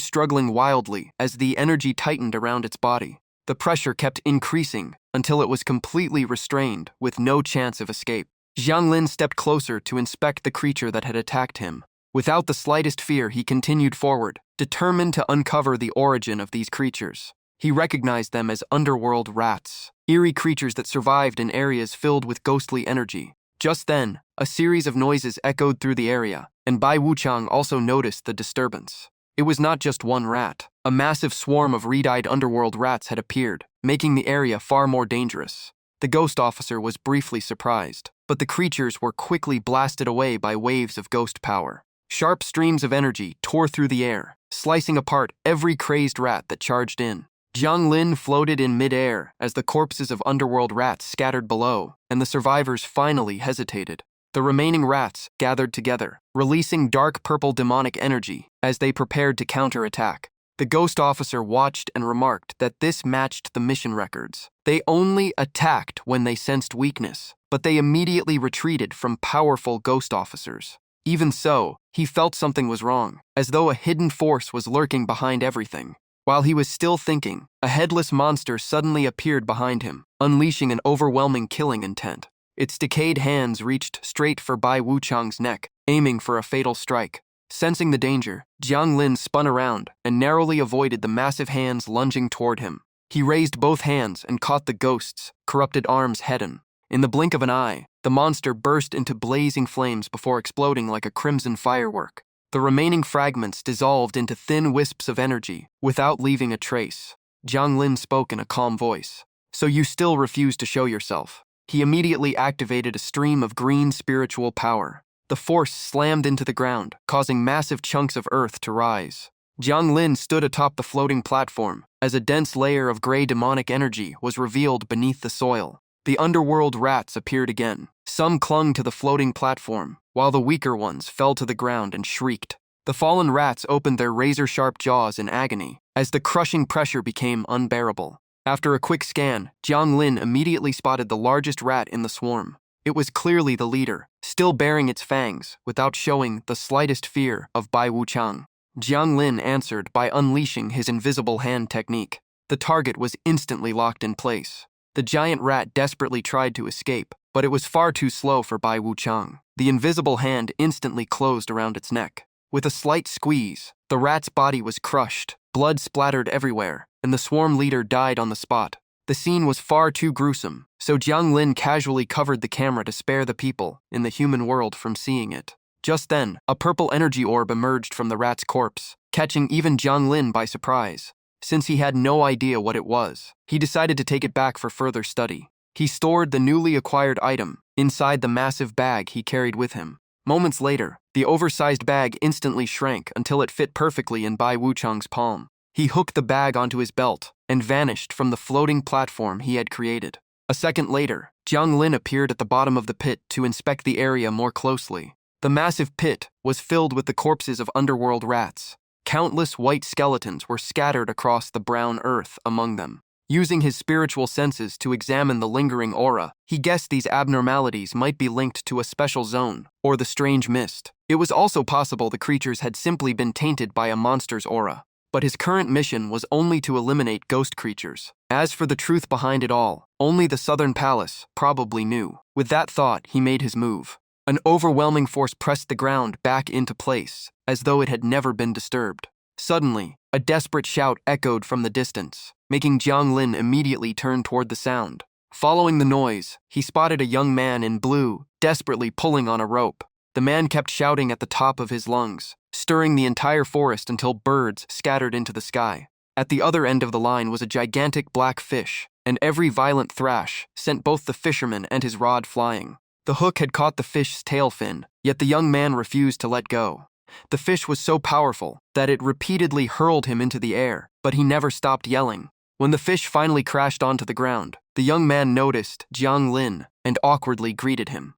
struggling wildly as the energy tightened around its body. The pressure kept increasing until it was completely restrained, with no chance of escape. Jiang Lin stepped closer to inspect the creature that had attacked him. Without the slightest fear, he continued forward, determined to uncover the origin of these creatures. He recognized them as underworld rats, eerie creatures that survived in areas filled with ghostly energy. Just then, a series of noises echoed through the area, and Bai Wuchang also noticed the disturbance. It was not just one rat. A massive swarm of red-eyed underworld rats had appeared, making the area far more dangerous. The ghost officer was briefly surprised, but the creatures were quickly blasted away by waves of ghost power. Sharp streams of energy tore through the air, slicing apart every crazed rat that charged in. Jiang Lin floated in mid-air as the corpses of underworld rats scattered below, and the survivors finally hesitated. The remaining rats gathered together, releasing dark purple demonic energy as they prepared to counterattack. The ghost officer watched and remarked that this matched the mission records. They only attacked when they sensed weakness, but they immediately retreated from powerful ghost officers. Even so, he felt something was wrong, as though a hidden force was lurking behind everything. While he was still thinking, a headless monster suddenly appeared behind him, unleashing an overwhelming killing intent. Its decayed hands reached straight for Bai Wuchang's neck, aiming for a fatal strike. Sensing the danger, Jiang Lin spun around and narrowly avoided the massive hands lunging toward him. He raised both hands and caught the ghost's corrupted arms head-on. In the blink of an eye, the monster burst into blazing flames before exploding like a crimson firework. The remaining fragments dissolved into thin wisps of energy, without leaving a trace. Jiang Lin spoke in a calm voice. "So you still refuse to show yourself." He immediately activated a stream of green spiritual power. The force slammed into the ground, causing massive chunks of earth to rise. Jiang Lin stood atop the floating platform, as a dense layer of gray demonic energy was revealed beneath the soil. The underworld rats appeared again. Some clung to the floating platform, while the weaker ones fell to the ground and shrieked. The fallen rats opened their razor-sharp jaws in agony, as the crushing pressure became unbearable. After a quick scan, Jiang Lin immediately spotted the largest rat in the swarm. It was clearly the leader, still baring its fangs, without showing the slightest fear of Bai Wuchang. Jiang Lin answered by unleashing his invisible hand technique. The target was instantly locked in place. The giant rat desperately tried to escape, but it was far too slow for Bai Wuchang. the invisible hand instantly closed around its neck. With a slight squeeze, the rat's body was crushed, blood splattered everywhere, and the swarm leader died on the spot. The scene was far too gruesome, so Jiang Lin casually covered the camera to spare the people in the human world from seeing it. Just then, a purple energy orb emerged from the rat's corpse, catching even Jiang Lin by surprise. Since he had no idea what it was, he decided to take it back for further study. He stored the newly acquired item inside the massive bag he carried with him. Moments later, the oversized bag instantly shrank until it fit perfectly in Bai Wuchang's palm. He hooked the bag onto his belt and vanished from the floating platform he had created. A second later, Jiang Lin appeared at the bottom of the pit to inspect the area more closely. The massive pit was filled with the corpses of underworld rats. Countless white skeletons were scattered across the brown earth among them. Using his spiritual senses to examine the lingering aura, he guessed these abnormalities might be linked to a special zone or the strange mist. It was also possible the creatures had simply been tainted by a monster's aura. But his current mission was only to eliminate ghost creatures. As for the truth behind it all, only the Southern Palace probably knew. With that thought, he made his move. An overwhelming force pressed the ground back into place, as though it had never been disturbed. Suddenly, a desperate shout echoed from the distance, making Jiang Lin immediately turn toward the sound. Following the noise, he spotted a young man in blue, desperately pulling on a rope. The man kept shouting at the top of his lungs, stirring the entire forest until birds scattered into the sky. At the other end of the line was a gigantic black fish, and every violent thrash sent both the fisherman and his rod flying. The hook had caught the fish's tail fin, yet the young man refused to let go. The fish was so powerful that it repeatedly hurled him into the air, but he never stopped yelling. When the fish finally crashed onto the ground, the young man noticed Jiang Lin and awkwardly greeted him.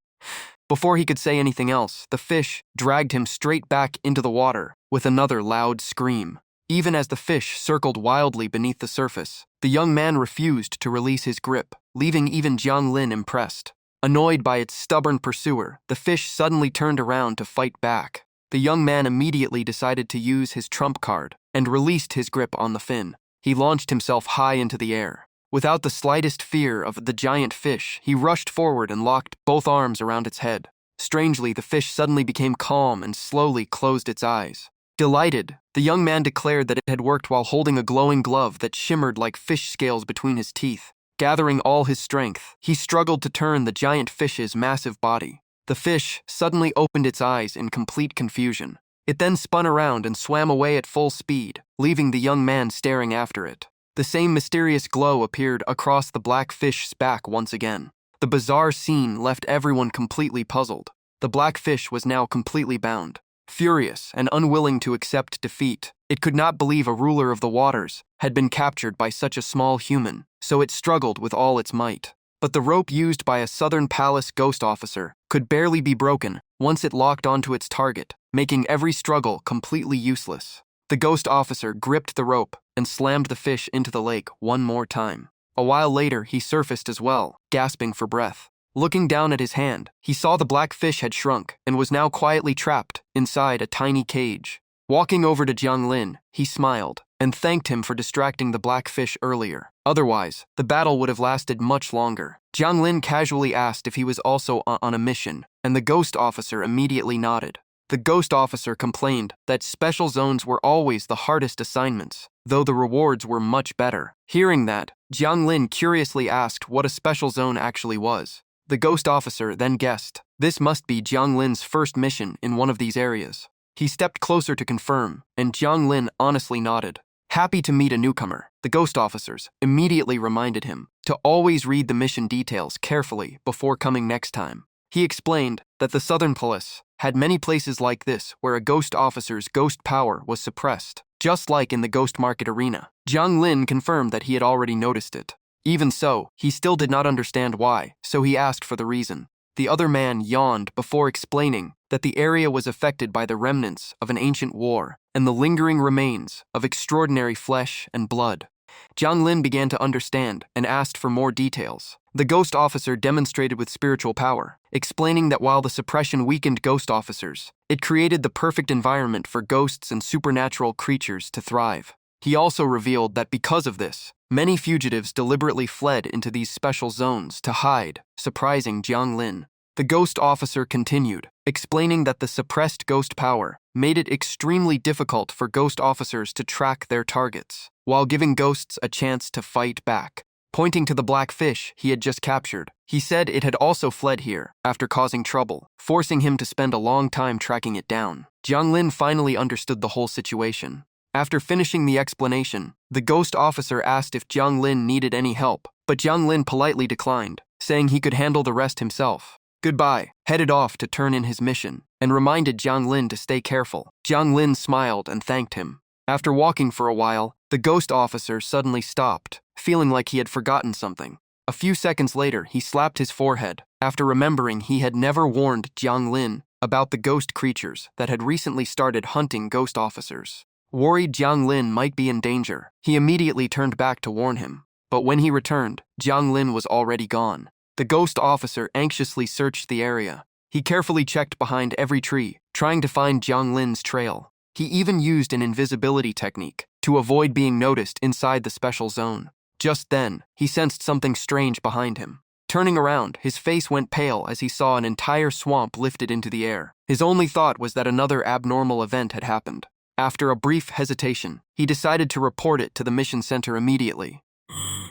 Before he could say anything else, the fish dragged him straight back into the water with another loud scream. Even as the fish circled wildly beneath the surface, the young man refused to release his grip, leaving even Jiang Lin impressed. Annoyed by its stubborn pursuer, the fish suddenly turned around to fight back. The young man immediately decided to use his trump card and released his grip on the fin. He launched himself high into the air. Without the slightest fear of the giant fish, he rushed forward and locked both arms around its head. Strangely, the fish suddenly became calm and slowly closed its eyes. Delighted, the young man declared that it had worked while holding a glowing glove that shimmered like fish scales between his teeth. Gathering all his strength, he struggled to turn the giant fish's massive body. The fish suddenly opened its eyes in complete confusion. It then spun around and swam away at full speed, leaving the young man staring after it. The same mysterious glow appeared across the black fish's back once again. The bizarre scene left everyone completely puzzled. The black fish was now completely bound. Furious and unwilling to accept defeat, it could not believe a ruler of the waters had been captured by such a small human, so it struggled with all its might. But the rope used by a Southern Palace ghost officer could barely be broken once it locked onto its target, making every struggle completely useless. The ghost officer gripped the rope and slammed the fish into the lake one more time. A while later, he surfaced as well, gasping for breath. Looking down at his hand, he saw the black fish had shrunk and was now quietly trapped inside a tiny cage. Walking over to Jiang Lin, he smiled and thanked him for distracting the black fish earlier. Otherwise, the battle would have lasted much longer. Jiang Lin casually asked if he was also on a mission, and the ghost officer immediately nodded. The ghost officer complained that special zones were always the hardest assignments, though the rewards were much better. Hearing that, Jiang Lin curiously asked what a special zone actually was. The ghost officer then guessed this must be Jiang Lin's first mission in one of these areas. He stepped closer to confirm, and Jiang Lin honestly nodded. Happy to meet a newcomer, the ghost officers immediately reminded him to always read the mission details carefully before coming next time. He explained that the Southern Palace had many places like this where a ghost officer's ghost power was suppressed, just like in the ghost market arena. Jiang Lin confirmed that he had already noticed it. Even so, he still did not understand why, so he asked for the reason. The other man yawned before explaining that the area was affected by the remnants of an ancient war and the lingering remains of extraordinary flesh and blood. Jiang Lin began to understand and asked for more details. The ghost officer demonstrated with spiritual power, explaining that while the suppression weakened ghost officers, it created the perfect environment for ghosts and supernatural creatures to thrive. He also revealed that because of this, many fugitives deliberately fled into these special zones to hide, surprising Jiang Lin. The ghost officer continued, explaining that the suppressed ghost power made it extremely difficult for ghost officers to track their targets, while giving ghosts a chance to fight back. Pointing to the black fish he had just captured, he said it had also fled here after causing trouble, forcing him to spend a long time tracking it down. Jiang Lin finally understood the whole situation. After finishing the explanation, the ghost officer asked if Jiang Lin needed any help, but Jiang Lin politely declined, saying he could handle the rest himself. Goodbye, headed off to turn in his mission, and reminded Jiang Lin to stay careful. Jiang Lin smiled and thanked him. After walking for a while, the ghost officer suddenly stopped, feeling like he had forgotten something. A few seconds later, he slapped his forehead, after remembering he had never warned Jiang Lin about the ghost creatures that had recently started hunting ghost officers. Worried Jiang Lin might be in danger, he immediately turned back to warn him. But when he returned, Jiang Lin was already gone. The ghost officer anxiously searched the area. He carefully checked behind every tree, trying to find Jiang Lin's trail. He even used an invisibility technique to avoid being noticed inside the special zone. Just then, he sensed something strange behind him. Turning around, his face went pale as he saw an entire swamp lifted into the air. His only thought was that another abnormal event had happened. After a brief hesitation, he decided to report it to the mission center immediately.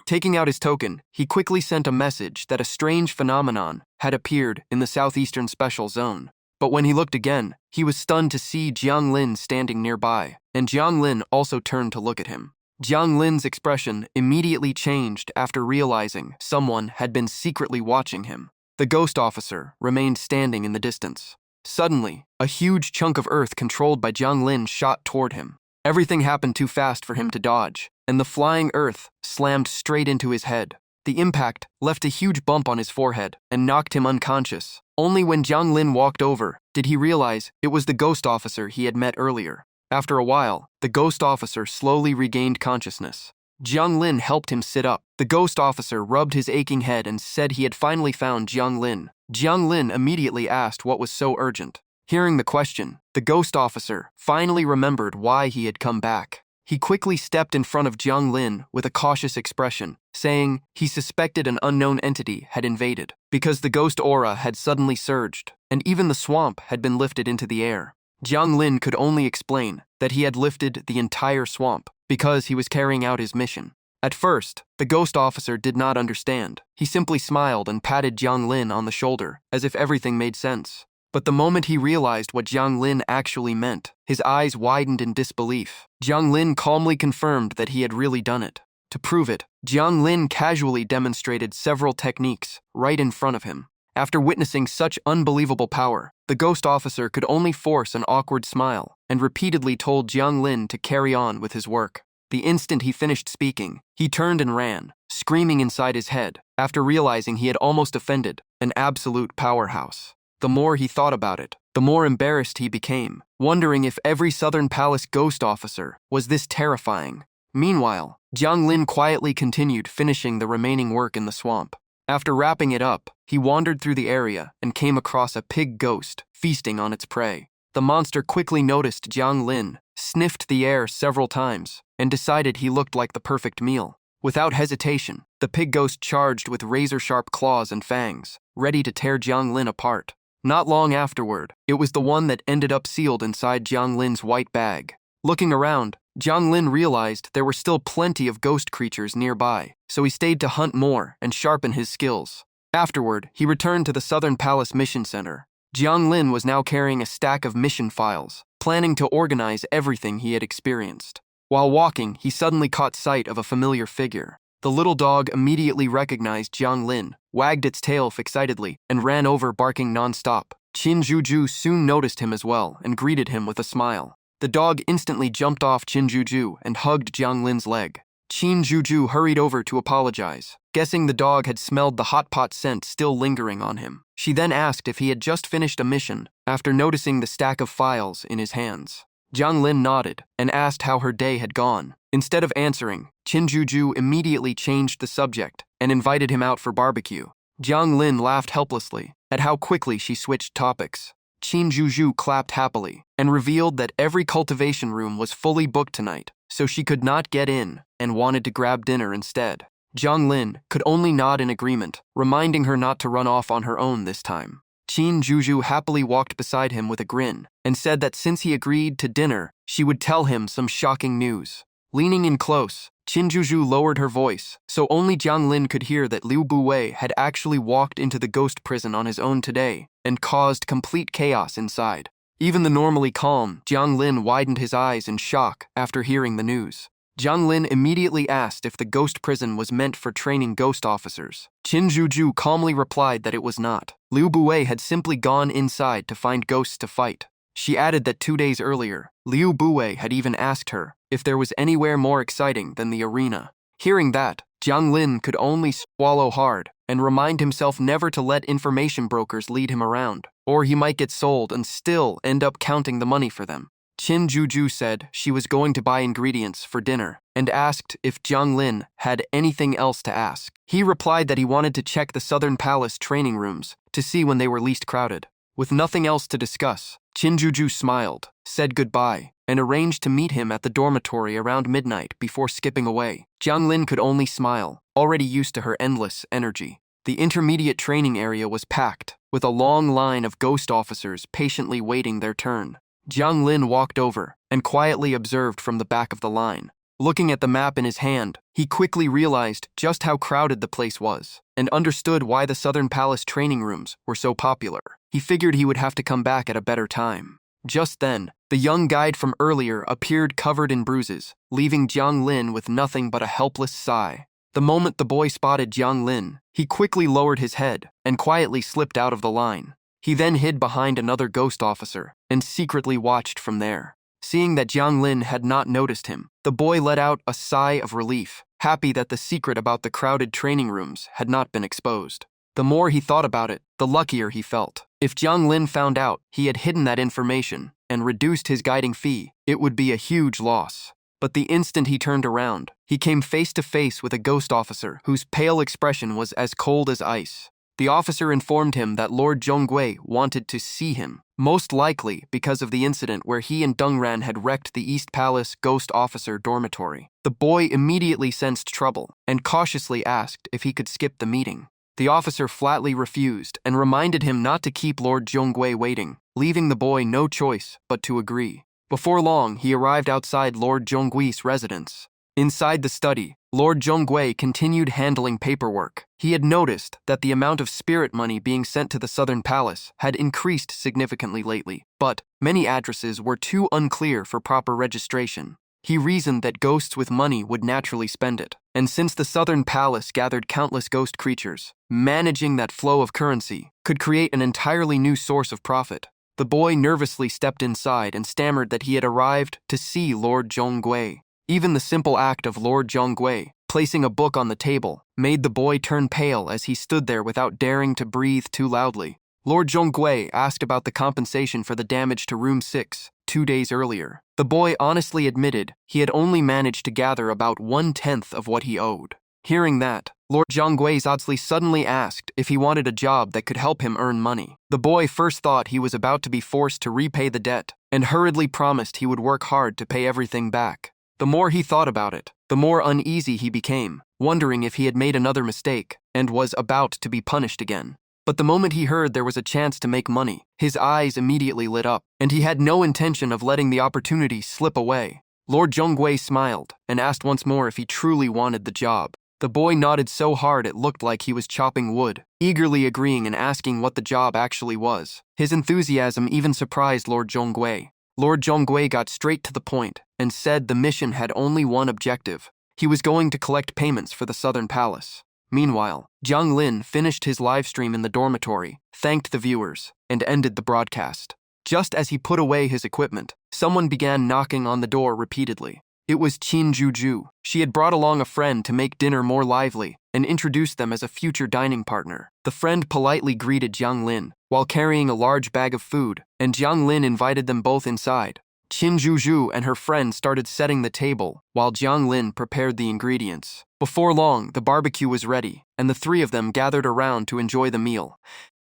Taking out his token, he quickly sent a message that a strange phenomenon had appeared in the southeastern special zone. But when he looked again, he was stunned to see Jiang Lin standing nearby, and Jiang Lin also turned to look at him. Jiang Lin's expression immediately changed after realizing someone had been secretly watching him. The ghost officer remained standing in the distance. Suddenly, a huge chunk of earth controlled by Jiang Lin shot toward him. Everything happened too fast for him to dodge, and the flying earth slammed straight into his head. The impact left a huge bump on his forehead and knocked him unconscious. Only when Jiang Lin walked over did he realize it was the ghost officer he had met earlier. After a while, the ghost officer slowly regained consciousness. Jiang Lin helped him sit up. The ghost officer rubbed his aching head and said he had finally found Jiang Lin. Jiang Lin immediately asked what was so urgent. Hearing the question, the ghost officer finally remembered why he had come back. He quickly stepped in front of Jiang Lin with a cautious expression, saying he suspected an unknown entity had invaded, because the ghost aura had suddenly surged, and even the swamp had been lifted into the air. Jiang Lin could only explain that he had lifted the entire swamp because he was carrying out his mission. At first, the ghost officer did not understand. He simply smiled and patted Jiang Lin on the shoulder, as if everything made sense. But the moment he realized what Jiang Lin actually meant, his eyes widened in disbelief. Jiang Lin calmly confirmed that he had really done it. To prove it, Jiang Lin casually demonstrated several techniques right in front of him. After witnessing such unbelievable power, the ghost officer could only force an awkward smile and repeatedly told Jiang Lin to carry on with his work. The instant he finished speaking, he turned and ran, screaming inside his head, after realizing he had almost offended an absolute powerhouse. The more he thought about it, the more embarrassed he became, wondering if every Southern Palace ghost officer was this terrifying. Meanwhile, Jiang Lin quietly continued finishing the remaining work in the swamp. After wrapping it up, he wandered through the area and came across a pig ghost feasting on its prey. The monster quickly noticed Jiang Lin, sniffed the air several times, and decided he looked like the perfect meal. Without hesitation, the pig ghost charged with razor-sharp claws and fangs, ready to tear Jiang Lin apart. Not long afterward, it was the one that ended up sealed inside Jiang Lin's white bag. Looking around, Jiang Lin realized there were still plenty of ghost creatures nearby, so he stayed to hunt more and sharpen his skills. Afterward, he returned to the Southern Palace Mission Center. Jiang Lin was now carrying a stack of mission files, planning to organize everything he had experienced. While walking, he suddenly caught sight of a familiar figure. The little dog immediately recognized Jiang Lin, wagged its tail excitedly, and ran over barking non-stop. Qin Juju soon noticed him as well and greeted him with a smile. The dog instantly jumped off Qin Juju and hugged Jiang Lin's leg. Qin Juju hurried over to apologize, guessing the dog had smelled the hot pot scent still lingering on him. She then asked if he had just finished a mission after noticing the stack of files in his hands. Jiang Lin nodded and asked how her day had gone. Instead of answering, Qin Juju immediately changed the subject and invited him out for barbecue. Jiang Lin laughed helplessly at how quickly she switched topics. Qin Juju clapped happily and revealed that every cultivation room was fully booked tonight, so she could not get in and wanted to grab dinner instead. Jiang Lin could only nod in agreement, reminding her not to run off on her own this time. Qin Juju happily walked beside him with a grin and said that since he agreed to dinner, she would tell him some shocking news. Leaning in close, Qin Juju lowered her voice, so only Jiang Lin could hear that Liu Buwei had actually walked into the ghost prison on his own today and caused complete chaos inside. Even the normally calm Jiang Lin widened his eyes in shock after hearing the news. Jiang Lin immediately asked if the ghost prison was meant for training ghost officers. Qin Juju calmly replied that it was not. Liu Buwei had simply gone inside to find ghosts to fight. She added that 2 days earlier, Liu Buwei had even asked her if there was anywhere more exciting than the arena. Hearing that, Jiang Lin could only swallow hard and remind himself never to let information brokers lead him around, or he might get sold and still end up counting the money for them. Qin Juju said she was going to buy ingredients for dinner and asked if Jiang Lin had anything else to ask. He replied that he wanted to check the Southern Palace training rooms to see when they were least crowded. With nothing else to discuss, Qin Juju smiled, said goodbye, and arranged to meet him at the dormitory around midnight before skipping away. Jiang Lin could only smile, already used to her endless energy. The intermediate training area was packed, with a long line of ghost officers patiently waiting their turn. Jiang Lin walked over and quietly observed from the back of the line. Looking at the map in his hand, he quickly realized just how crowded the place was and understood why the Southern Palace training rooms were so popular. He figured he would have to come back at a better time. Just then, the young guide from earlier appeared covered in bruises, leaving Jiang Lin with nothing but a helpless sigh. The moment the boy spotted Jiang Lin, he quickly lowered his head and quietly slipped out of the line. He then hid behind another ghost officer and secretly watched from there. Seeing that Jiang Lin had not noticed him, the boy let out a sigh of relief, happy that the secret about the crowded training rooms had not been exposed. The more he thought about it, the luckier he felt. If Jiang Lin found out he had hidden that information and reduced his guiding fee, it would be a huge loss. But the instant he turned around, he came face to face with a ghost officer whose pale expression was as cold as ice. The officer informed him that Lord Zhonggui wanted to see him, most likely because of the incident where he and Dongran had wrecked the East Palace ghost officer dormitory. The boy immediately sensed trouble and cautiously asked if he could skip the meeting. The officer flatly refused and reminded him not to keep Lord Zhonggui waiting, leaving the boy no choice but to agree. Before long, he arrived outside Lord Zhonggui's residence. Inside the study, Lord Zhonggui continued handling paperwork. He had noticed that the amount of spirit money being sent to the Southern Palace had increased significantly lately, but many addresses were too unclear for proper registration. He reasoned that ghosts with money would naturally spend it, and since the Southern Palace gathered countless ghost creatures, managing that flow of currency could create an entirely new source of profit. The boy nervously stepped inside and stammered that he had arrived to see Lord Zhonggui. Even the simple act of Lord Zhonggui placing a book on the table made the boy turn pale as he stood there without daring to breathe too loudly. Lord Zhonggui asked about the compensation for the damage to Room 6 2 days earlier. The boy honestly admitted he had only managed to gather about 1/10 of what he owed. Hearing that, Lord Zhonggui suddenly asked if he wanted a job that could help him earn money. The boy first thought he was about to be forced to repay the debt and hurriedly promised he would work hard to pay everything back. The more he thought about it, the more uneasy he became, wondering if he had made another mistake and was about to be punished again. But the moment he heard there was a chance to make money, his eyes immediately lit up, and he had no intention of letting the opportunity slip away. Lord Zhonggui smiled and asked once more if he truly wanted the job. The boy nodded so hard it looked like he was chopping wood, eagerly agreeing and asking what the job actually was. His enthusiasm even surprised Lord Zhonggui. Lord Zhonggui got straight to the point and said the mission had only one objective. He was going to collect payments for the Southern Palace. Meanwhile, Jiang Lin finished his live stream in the dormitory, thanked the viewers, and ended the broadcast. Just as he put away his equipment, someone began knocking on the door repeatedly. It was Qin Juju. She had brought along a friend to make dinner more lively and introduced them as a future dining partner. The friend politely greeted Jiang Lin while carrying a large bag of food, and Jiang Lin invited them both inside. Qin Juju and her friend started setting the table while Jiang Lin prepared the ingredients. Before long, the barbecue was ready, and the three of them gathered around to enjoy the meal.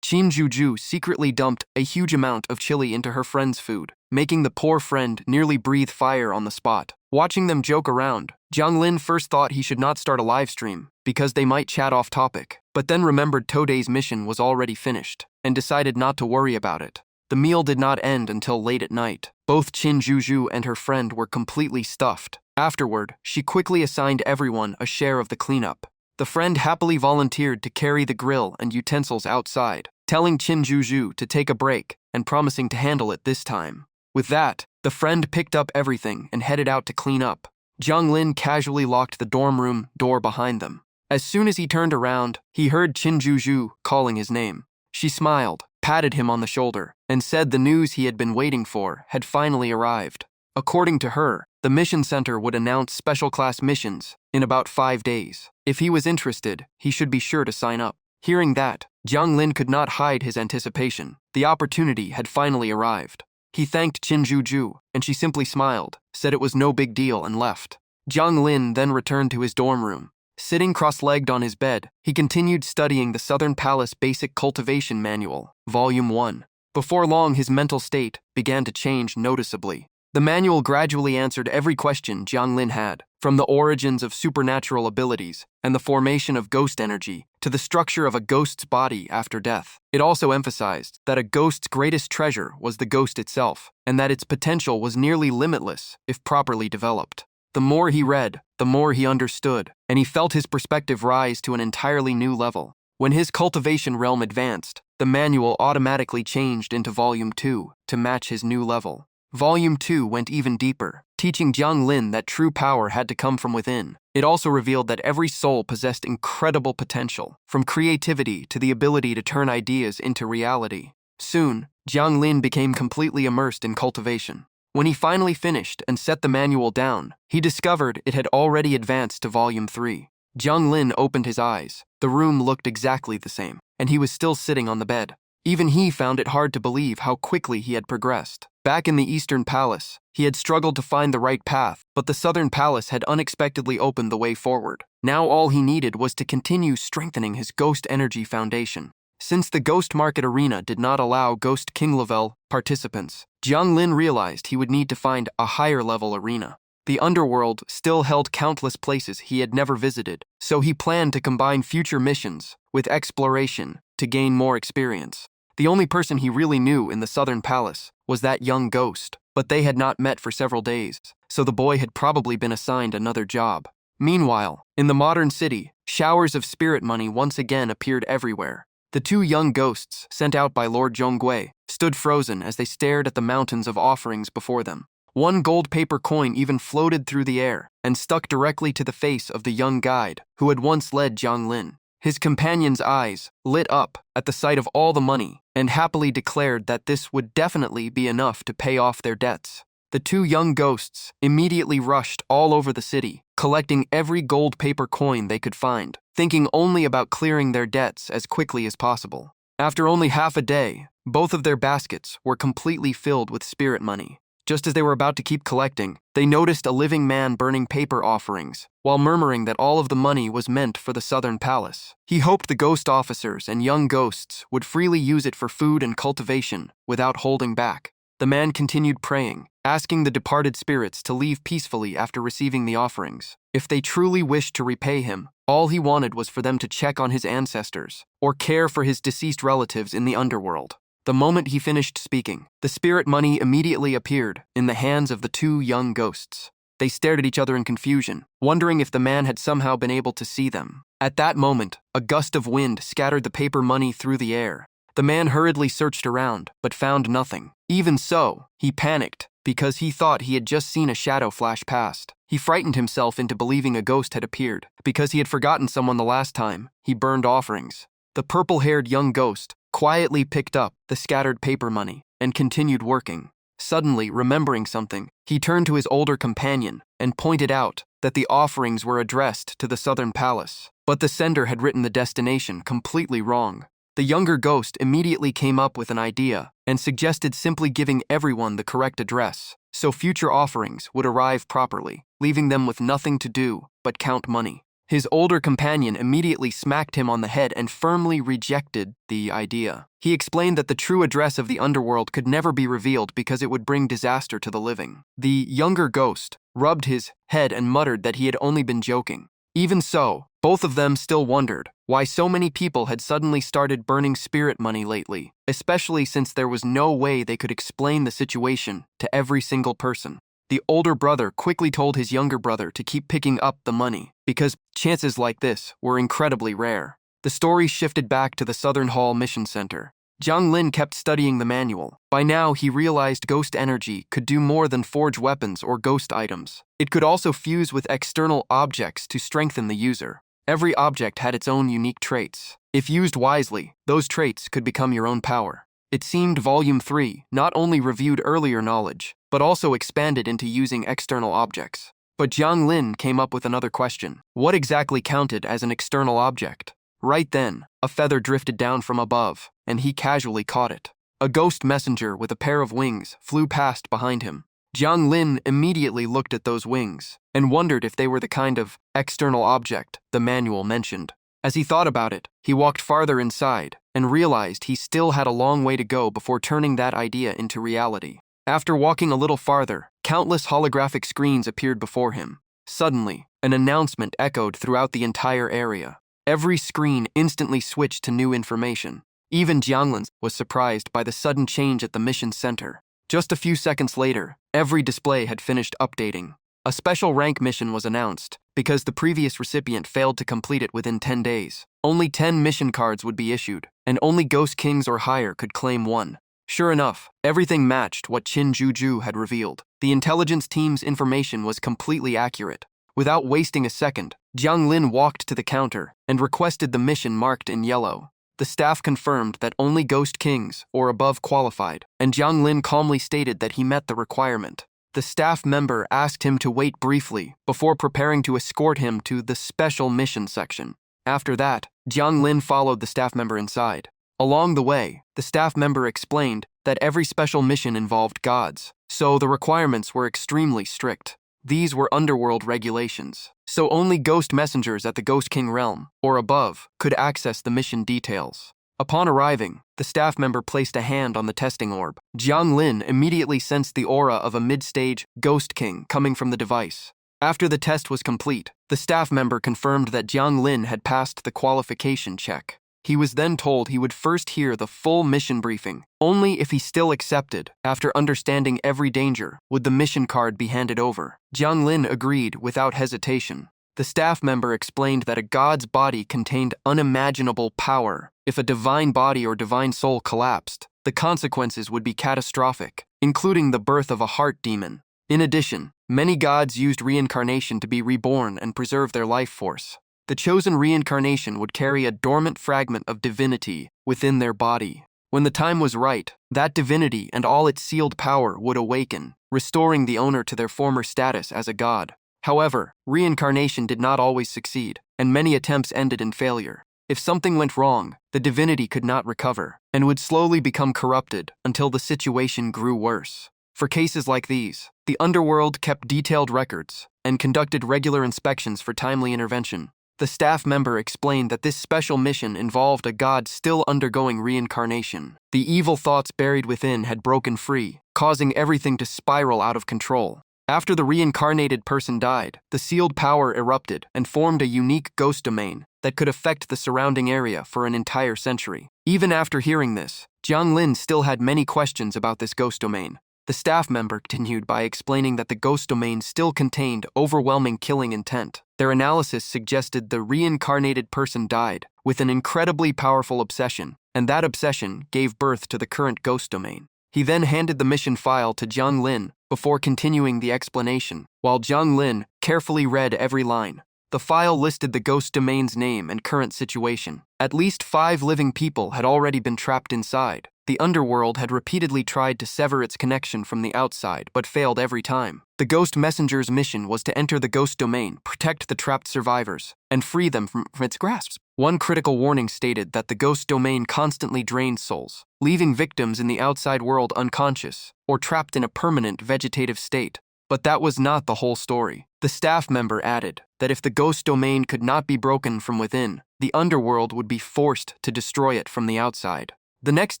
Qin Juju secretly dumped a huge amount of chili into her friend's food, making the poor friend nearly breathe fire on the spot. Watching them joke around, Jiang Lin first thought he should not start a live stream because they might chat off topic, but then remembered Today's mission was already finished. and decided not to worry about it. The meal did not end until late at night. Both Qin Juju and her friend were completely stuffed. Afterward, she quickly assigned everyone a share of the cleanup. The friend happily volunteered to carry the grill and utensils outside, telling Qin Juju to take a break and promising to handle it this time. With that, the friend picked up everything and headed out to clean up. Jiang Lin casually locked the dorm room door behind them. As soon as he turned around, he heard Qin Juju calling his name. She smiled, patted him on the shoulder, and said the news he had been waiting for had finally arrived. According to her, the mission center would announce special class missions in about 5 days. If he was interested, he should be sure to sign up. Hearing that, Jiang Lin could not hide his anticipation. The opportunity had finally arrived. He thanked Qin Juju, and she simply smiled, said it was no big deal, and left. Jiang Lin then returned to his dorm room. Sitting cross-legged on his bed, he continued studying the Southern Palace Basic Cultivation Manual, Volume 1. Before long, his mental state began to change noticeably. The manual gradually answered every question Jiang Lin had, from the origins of supernatural abilities and the formation of ghost energy to the structure of a ghost's body after death. It also emphasized that a ghost's greatest treasure was the ghost itself, and that its potential was nearly limitless if properly developed. The more he read, the more he understood, and he felt his perspective rise to an entirely new level. When his cultivation realm advanced, the manual automatically changed into Volume 2 to match his new level. Volume 2 went even deeper, teaching Jiang Lin that true power had to come from within. It also revealed that every soul possessed incredible potential, from creativity to the ability to turn ideas into reality. Soon, Jiang Lin became completely immersed in cultivation. When he finally finished and set the manual down, he discovered it had already advanced to Volume 3. Jiang Lin opened his eyes. The room looked exactly the same, and he was still sitting on the bed. Even he found it hard to believe how quickly he had progressed. Back in the Eastern Palace, he had struggled to find the right path, but the Southern Palace had unexpectedly opened the way forward. Now all he needed was to continue strengthening his ghost energy foundation. Since the Ghost Market Arena did not allow Ghost King level participants, Jiang Lin realized he would need to find a higher level arena. The Underworld still held countless places he had never visited, so he planned to combine future missions with exploration to gain more experience. The only person he really knew in the Southern Palace was that young ghost, but they had not met for several days, so the boy had probably been assigned another job. Meanwhile, in the modern city, showers of spirit money once again appeared everywhere. The two young ghosts, sent out by Lord Zhonggui, stood frozen as they stared at the mountains of offerings before them. One gold paper coin even floated through the air and stuck directly to the face of the young guide who had once led Jiang Lin. His companion's eyes lit up at the sight of all the money and happily declared that this would definitely be enough to pay off their debts. The two young ghosts immediately rushed all over the city, collecting every gold paper coin they could find, thinking only about clearing their debts as quickly as possible. After only half a day, both of their baskets were completely filled with spirit money. Just as they were about to keep collecting, they noticed a living man burning paper offerings, while murmuring that all of the money was meant for the Southern Palace. He hoped the ghost officers and young ghosts would freely use it for food and cultivation without holding back. The man continued praying, asking the departed spirits to leave peacefully after receiving the offerings. If they truly wished to repay him, all he wanted was for them to check on his ancestors or care for his deceased relatives in the underworld. The moment he finished speaking, the spirit money immediately appeared in the hands of the two young ghosts. They stared at each other in confusion, wondering if the man had somehow been able to see them. At that moment, a gust of wind scattered the paper money through the air. The man hurriedly searched around, but found nothing. Even so, he panicked, because he thought he had just seen a shadow flash past. He frightened himself into believing a ghost had appeared, because he had forgotten someone the last time he burned offerings. The purple-haired young ghost quietly picked up the scattered paper money and continued working. Suddenly, remembering something, he turned to his older companion and pointed out that the offerings were addressed to the Southern Palace, but the sender had written the destination completely wrong. The younger ghost immediately came up with an idea and suggested simply giving everyone the correct address, so future offerings would arrive properly, leaving them with nothing to do but count money. His older companion immediately smacked him on the head and firmly rejected the idea. He explained that the true address of the underworld could never be revealed because it would bring disaster to the living. The younger ghost rubbed his head and muttered that he had only been joking. Even so, Both of them still wondered why so many people had suddenly started burning spirit money lately, especially since there was no way they could explain the situation to every single person. The older brother quickly told his younger brother to keep picking up the money, because chances like this were incredibly rare. The story shifted back to the Southern Hall Mission Center. Jiang Lin kept studying the manual. By now, he realized ghost energy could do more than forge weapons or ghost items. It could also fuse with external objects to strengthen the user. Every object had its own unique traits. If used wisely, those traits could become your own power. It seemed Volume 3 not only reviewed earlier knowledge, but also expanded into using external objects. But Jiang Lin came up with another question. What exactly counted as an external object? Right then, a feather drifted down from above, and he casually caught it. A ghost messenger with a pair of wings flew past behind him. Jiang Lin immediately looked at those wings and wondered if they were the kind of external object the manual mentioned. As he thought about it, he walked farther inside and realized he still had a long way to go before turning that idea into reality. After walking a little farther, countless holographic screens appeared before him. Suddenly, an announcement echoed throughout the entire area. Every screen instantly switched to new information. Even Jiang Lin was surprised by the sudden change at the mission center. Just a few seconds later, every display had finished updating. A special rank mission was announced, because the previous recipient failed to complete it within 10 days. Only 10 mission cards would be issued, and only Ghost Kings or higher could claim one. Sure enough, everything matched what Qin Juju had revealed. The intelligence team's information was completely accurate. Without wasting a second, Jiang Lin walked to the counter and requested the mission marked in yellow. The staff confirmed that only Ghost Kings or above qualified, and Jiang Lin calmly stated that he met the requirement. The staff member asked him to wait briefly before preparing to escort him to the special mission section. After that, Jiang Lin followed the staff member inside. Along the way, the staff member explained that every special mission involved gods, so the requirements were extremely strict. These were Underworld regulations, so only ghost messengers at the Ghost King realm, or above, could access the mission details. Upon arriving, the staff member placed a hand on the testing orb. Jiang Lin immediately sensed the aura of a mid-stage Ghost King coming from the device. After the test was complete, the staff member confirmed that Jiang Lin had passed the qualification check. He was then told he would first hear the full mission briefing. Only if he still accepted, after understanding every danger, would the mission card be handed over. Jiang Lin agreed without hesitation. The staff member explained that a god's body contained unimaginable power. If a divine body or divine soul collapsed, the consequences would be catastrophic, including the birth of a heart demon. In addition, many gods used reincarnation to be reborn and preserve their life force. The chosen reincarnation would carry a dormant fragment of divinity within their body. When the time was right, that divinity and all its sealed power would awaken, restoring the owner to their former status as a god. However, reincarnation did not always succeed, and many attempts ended in failure. If something went wrong, the divinity could not recover, and would slowly become corrupted until the situation grew worse. For cases like these, the Underworld kept detailed records and conducted regular inspections for timely intervention. The staff member explained that this special mission involved a god still undergoing reincarnation. The evil thoughts buried within had broken free, causing everything to spiral out of control. After the reincarnated person died, the sealed power erupted and formed a unique ghost domain that could affect the surrounding area for an entire century. Even after hearing this, Jiang Lin still had many questions about this ghost domain. The staff member continued by explaining that the ghost domain still contained overwhelming killing intent. Their analysis suggested the reincarnated person died with an incredibly powerful obsession, and that obsession gave birth to the current ghost domain. He then handed the mission file to Jiang Lin before continuing the explanation, while Jiang Lin carefully read every line. The file listed the ghost domain's name and current situation. At least 5 living people had already been trapped inside. The Underworld had repeatedly tried to sever its connection from the outside, but failed every time. The Ghost Messenger's mission was to enter the ghost domain, protect the trapped survivors, and free them from its grasp. One critical warning stated that the ghost domain constantly drained souls, leaving victims in the outside world unconscious or trapped in a permanent vegetative state. But that was not the whole story. The staff member added that if the ghost domain could not be broken from within, the Underworld would be forced to destroy it from the outside. The next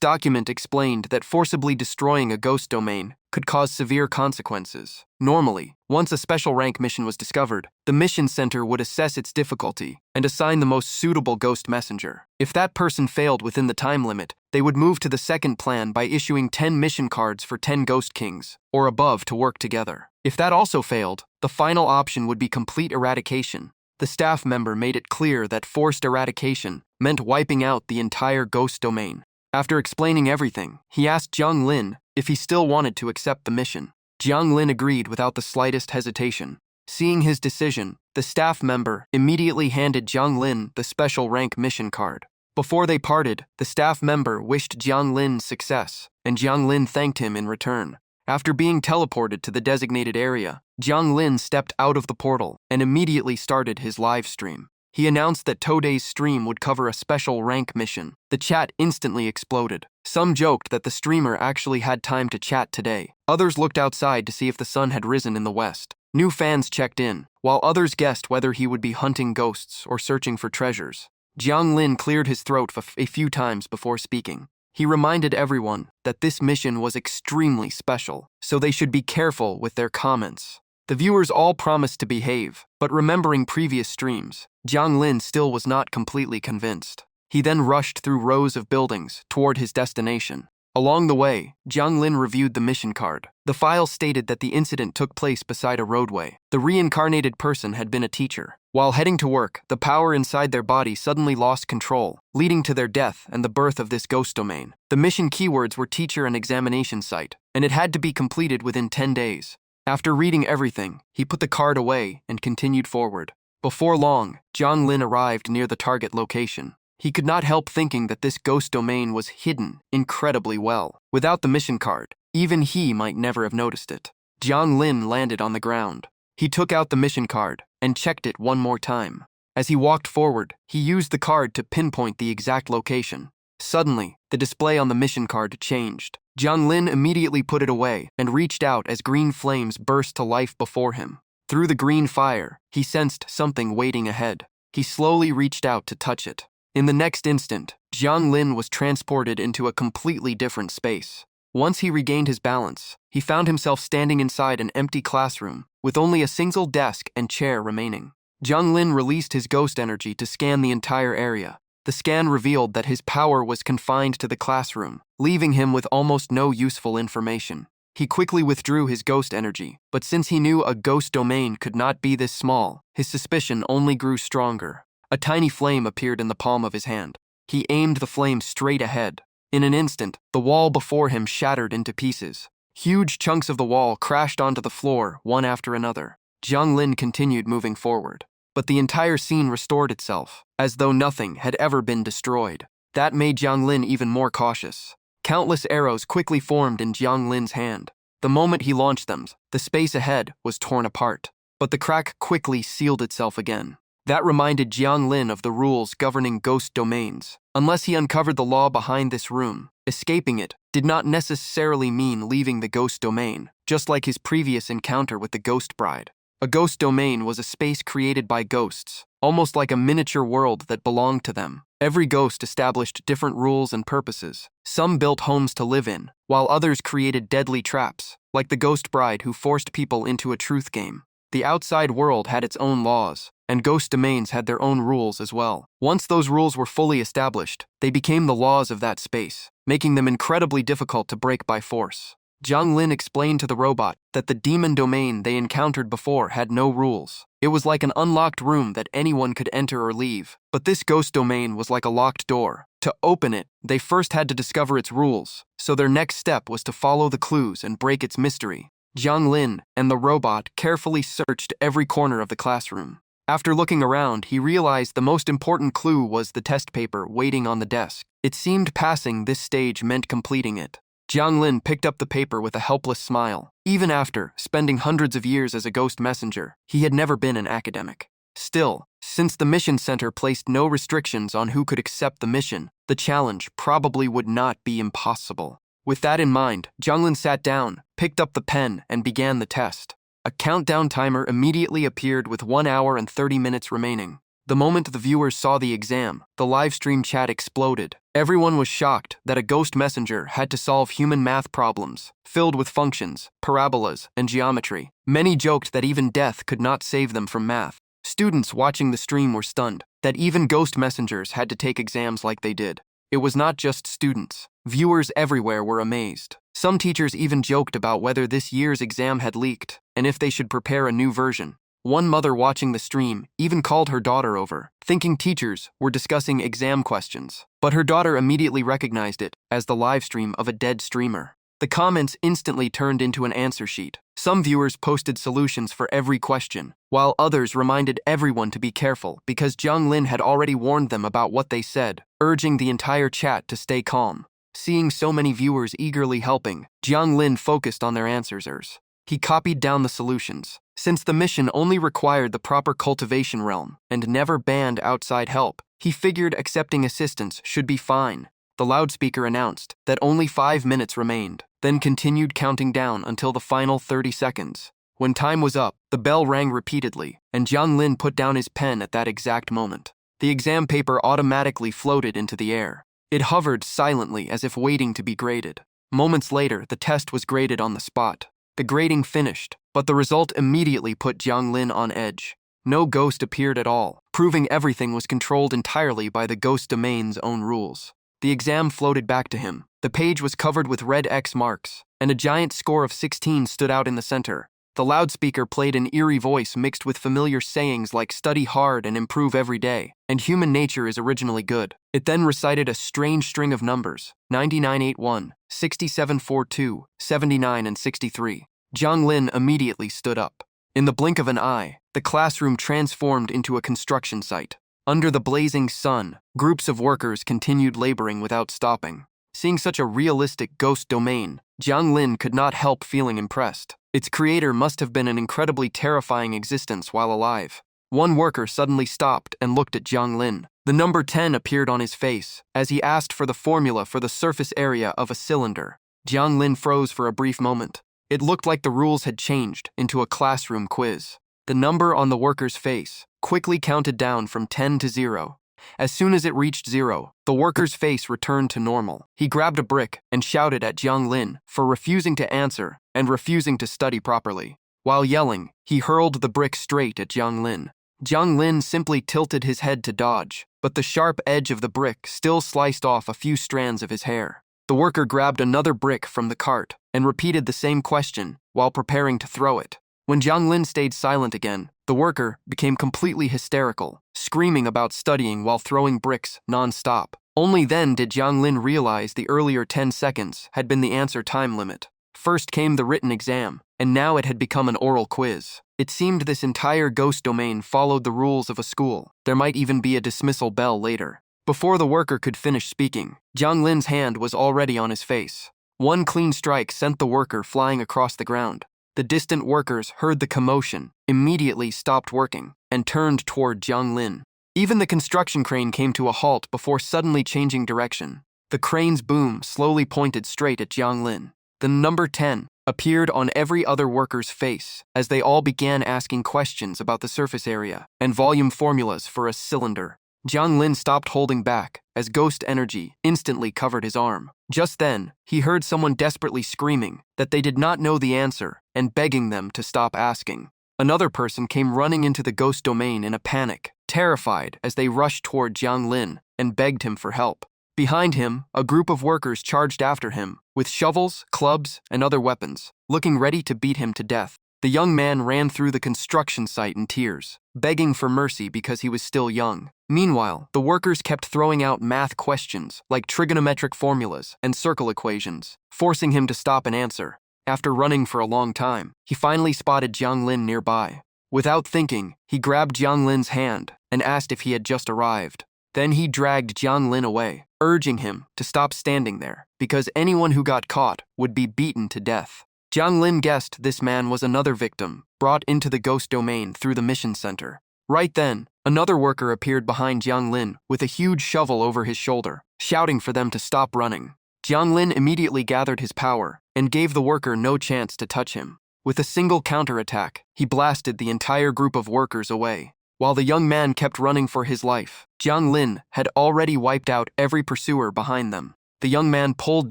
document explained that forcibly destroying a ghost domain could cause severe consequences. Normally, once a special rank mission was discovered, the mission center would assess its difficulty and assign the most suitable ghost messenger. If that person failed within the time limit, they would move to the second plan by issuing 10 mission cards for 10 ghost kings or above to work together. If that also failed, the final option would be complete eradication. The staff member made it clear that forced eradication meant wiping out the entire ghost domain. After explaining everything, he asked Jiang Lin if he still wanted to accept the mission. Jiang Lin agreed without the slightest hesitation. Seeing his decision, the staff member immediately handed Jiang Lin the special rank mission card. Before they parted, the staff member wished Jiang Lin success, and Jiang Lin thanked him in return. After being teleported to the designated area, Jiang Lin stepped out of the portal and immediately started his live stream. He announced that Today's stream would cover a special rank mission. The chat instantly exploded. Some joked that the streamer actually had time to chat today. Others looked outside to see if the sun had risen in the west. New fans checked in, while others guessed whether he would be hunting ghosts or searching for treasures. Jiang Lin cleared his throat a few times before speaking. He reminded everyone that this mission was extremely special, so they should be careful with their comments. The viewers all promised to behave, but remembering previous streams, Jiang Lin still was not completely convinced. He then rushed through rows of buildings toward his destination. Along the way, Jiang Lin reviewed the mission card. The file stated that the incident took place beside a roadway. The reincarnated person had been a teacher. While heading to work, the power inside their body suddenly lost control, leading to their death and the birth of this ghost domain. The mission keywords were teacher and examination site, and it had to be completed within 10 days. After reading everything, he put the card away and continued forward. Before long, Jiang Lin arrived near the target location. He could not help thinking that this ghost domain was hidden incredibly well. Without the mission card, even he might never have noticed it. Jiang Lin landed on the ground. He took out the mission card and checked it one more time. As he walked forward, he used the card to pinpoint the exact location. Suddenly, the display on the mission card changed. Jiang Lin immediately put it away and reached out as green flames burst to life before him. Through the green fire, he sensed something waiting ahead. He slowly reached out to touch it. In the next instant, Jiang Lin was transported into a completely different space. Once he regained his balance, he found himself standing inside an empty classroom, with only a single desk and chair remaining. Jiang Lin released his ghost energy to scan the entire area. The scan revealed that his power was confined to the classroom, leaving him with almost no useful information. He quickly withdrew his ghost energy, but since he knew a ghost domain could not be this small, his suspicion only grew stronger. A tiny flame appeared in the palm of his hand. He aimed the flame straight ahead. In an instant, the wall before him shattered into pieces. Huge chunks of the wall crashed onto the floor, one after another. Jiang Lin continued moving forward, but the entire scene restored itself, as though nothing had ever been destroyed. That made Jiang Lin even more cautious. Countless arrows quickly formed in Jiang Lin's hand. The moment he launched them, the space ahead was torn apart, but the crack quickly sealed itself again. That reminded Jiang Lin of the rules governing ghost domains. Unless he uncovered the law behind this room, escaping it did not necessarily mean leaving the ghost domain, just like his previous encounter with the ghost bride. A ghost domain was a space created by ghosts, almost like a miniature world that belonged to them. Every ghost established different rules and purposes. Some built homes to live in, while others created deadly traps, like the ghost bride who forced people into a truth game. The outside world had its own laws, and ghost domains had their own rules as well. Once those rules were fully established, they became the laws of that space, making them incredibly difficult to break by force. Jiang Lin explained to the robot that the demon domain they encountered before had no rules. It was like an unlocked room that anyone could enter or leave, but this ghost domain was like a locked door. To open it, they first had to discover its rules, so their next step was to follow the clues and break its mystery. Jiang Lin and the robot carefully searched every corner of the classroom. After looking around, he realized the most important clue was the test paper waiting on the desk. It seemed passing this stage meant completing it. Jiang Lin picked up the paper with a helpless smile. Even after spending hundreds of years as a ghost messenger, he had never been an academic. Still, since the mission center placed no restrictions on who could accept the mission, the challenge probably would not be impossible. With that in mind, Jiang Lin sat down, picked up the pen, and began the test. A countdown timer immediately appeared with 1 hour and 30 minutes remaining. The moment the viewers saw the exam, the livestream chat exploded. Everyone was shocked that a ghost messenger had to solve human math problems, filled with functions, parabolas, and geometry. Many joked that even death could not save them from math. Students watching the stream were stunned that even ghost messengers had to take exams like they did. It was not just students. Viewers everywhere were amazed. Some teachers even joked about whether this year's exam had leaked, and if they should prepare a new version. One mother watching the stream even called her daughter over, thinking teachers were discussing exam questions. But her daughter immediately recognized it as the live stream of a dead streamer. The comments instantly turned into an answer sheet. Some viewers posted solutions for every question, while others reminded everyone to be careful because Jiang Lin had already warned them about what they said, urging the entire chat to stay calm. Seeing so many viewers eagerly helping, Jiang Lin focused on their answers. He copied down the solutions. Since the mission only required the proper cultivation realm and never banned outside help, he figured accepting assistance should be fine. The loudspeaker announced that only 5 minutes remained, then continued counting down until the final 30 seconds. When time was up, the bell rang repeatedly, and Jiang Lin put down his pen at that exact moment. The exam paper automatically floated into the air. It hovered silently as if waiting to be graded. Moments later, the test was graded on the spot. The grading finished, but the result immediately put Jiang Lin on edge. No ghost appeared at all, proving everything was controlled entirely by the ghost domain's own rules. The exam floated back to him. The page was covered with red X marks, and a giant score of 16 stood out in the center. The loudspeaker played an eerie voice mixed with familiar sayings like "study hard and improve every day," and "human nature is originally good." It then recited a strange string of numbers: 9981, 6742, 79, and 63. Jiang Lin immediately stood up. In the blink of an eye, the classroom transformed into a construction site. Under the blazing sun, groups of workers continued laboring without stopping. Seeing such a realistic ghost domain, Jiang Lin could not help feeling impressed. Its creator must have been an incredibly terrifying existence while alive. One worker suddenly stopped and looked at Jiang Lin. The number 10 appeared on his face as he asked for the formula for the surface area of a cylinder. Jiang Lin froze for a brief moment. It looked like the rules had changed into a classroom quiz. The number on the worker's face quickly counted down from 10 to 0. As soon as it reached 0, the worker's face returned to normal. He grabbed a brick and shouted at Jiang Lin for refusing to answer and refusing to study properly. While yelling, he hurled the brick straight at Jiang Lin. Jiang Lin simply tilted his head to dodge, but the sharp edge of the brick still sliced off a few strands of his hair. The worker grabbed another brick from the cart and repeated the same question while preparing to throw it. When Jiang Lin stayed silent again, the worker became completely hysterical, screaming about studying while throwing bricks non-stop. Only then did Jiang Lin realize the earlier 10 seconds had been the answer time limit. First came the written exam, and now it had become an oral quiz. It seemed this entire ghost domain followed the rules of a school. There might even be a dismissal bell later. Before the worker could finish speaking, Jiang Lin's hand was already on his face. One clean strike sent the worker flying across the ground. The distant workers heard the commotion, immediately stopped working, and turned toward Jiang Lin. Even the construction crane came to a halt before suddenly changing direction. The crane's boom slowly pointed straight at Jiang Lin. The number 10 appeared on every other worker's face as they all began asking questions about the surface area and volume formulas for a cylinder. Jiang Lin stopped holding back as ghost energy instantly covered his arm. Just then, he heard someone desperately screaming that they did not know the answer and begging them to stop asking. Another person came running into the ghost domain in a panic, terrified as they rushed toward Jiang Lin and begged him for help. Behind him, a group of workers charged after him with shovels, clubs, and other weapons, looking ready to beat him to death. The young man ran through the construction site in tears, begging for mercy because he was still young. Meanwhile, the workers kept throwing out math questions like trigonometric formulas and circle equations, forcing him to stop and answer. After running for a long time, he finally spotted Jiang Lin nearby. Without thinking, he grabbed Jiang Lin's hand and asked if he had just arrived. Then he dragged Jiang Lin away, urging him to stop standing there, because anyone who got caught would be beaten to death. Jiang Lin guessed this man was another victim, brought into the ghost domain through the mission center. Right then, another worker appeared behind Jiang Lin with a huge shovel over his shoulder, shouting for them to stop running. Jiang Lin immediately gathered his power and gave the worker no chance to touch him. With a single counterattack, he blasted the entire group of workers away. While the young man kept running for his life, Jiang Lin had already wiped out every pursuer behind them. The young man pulled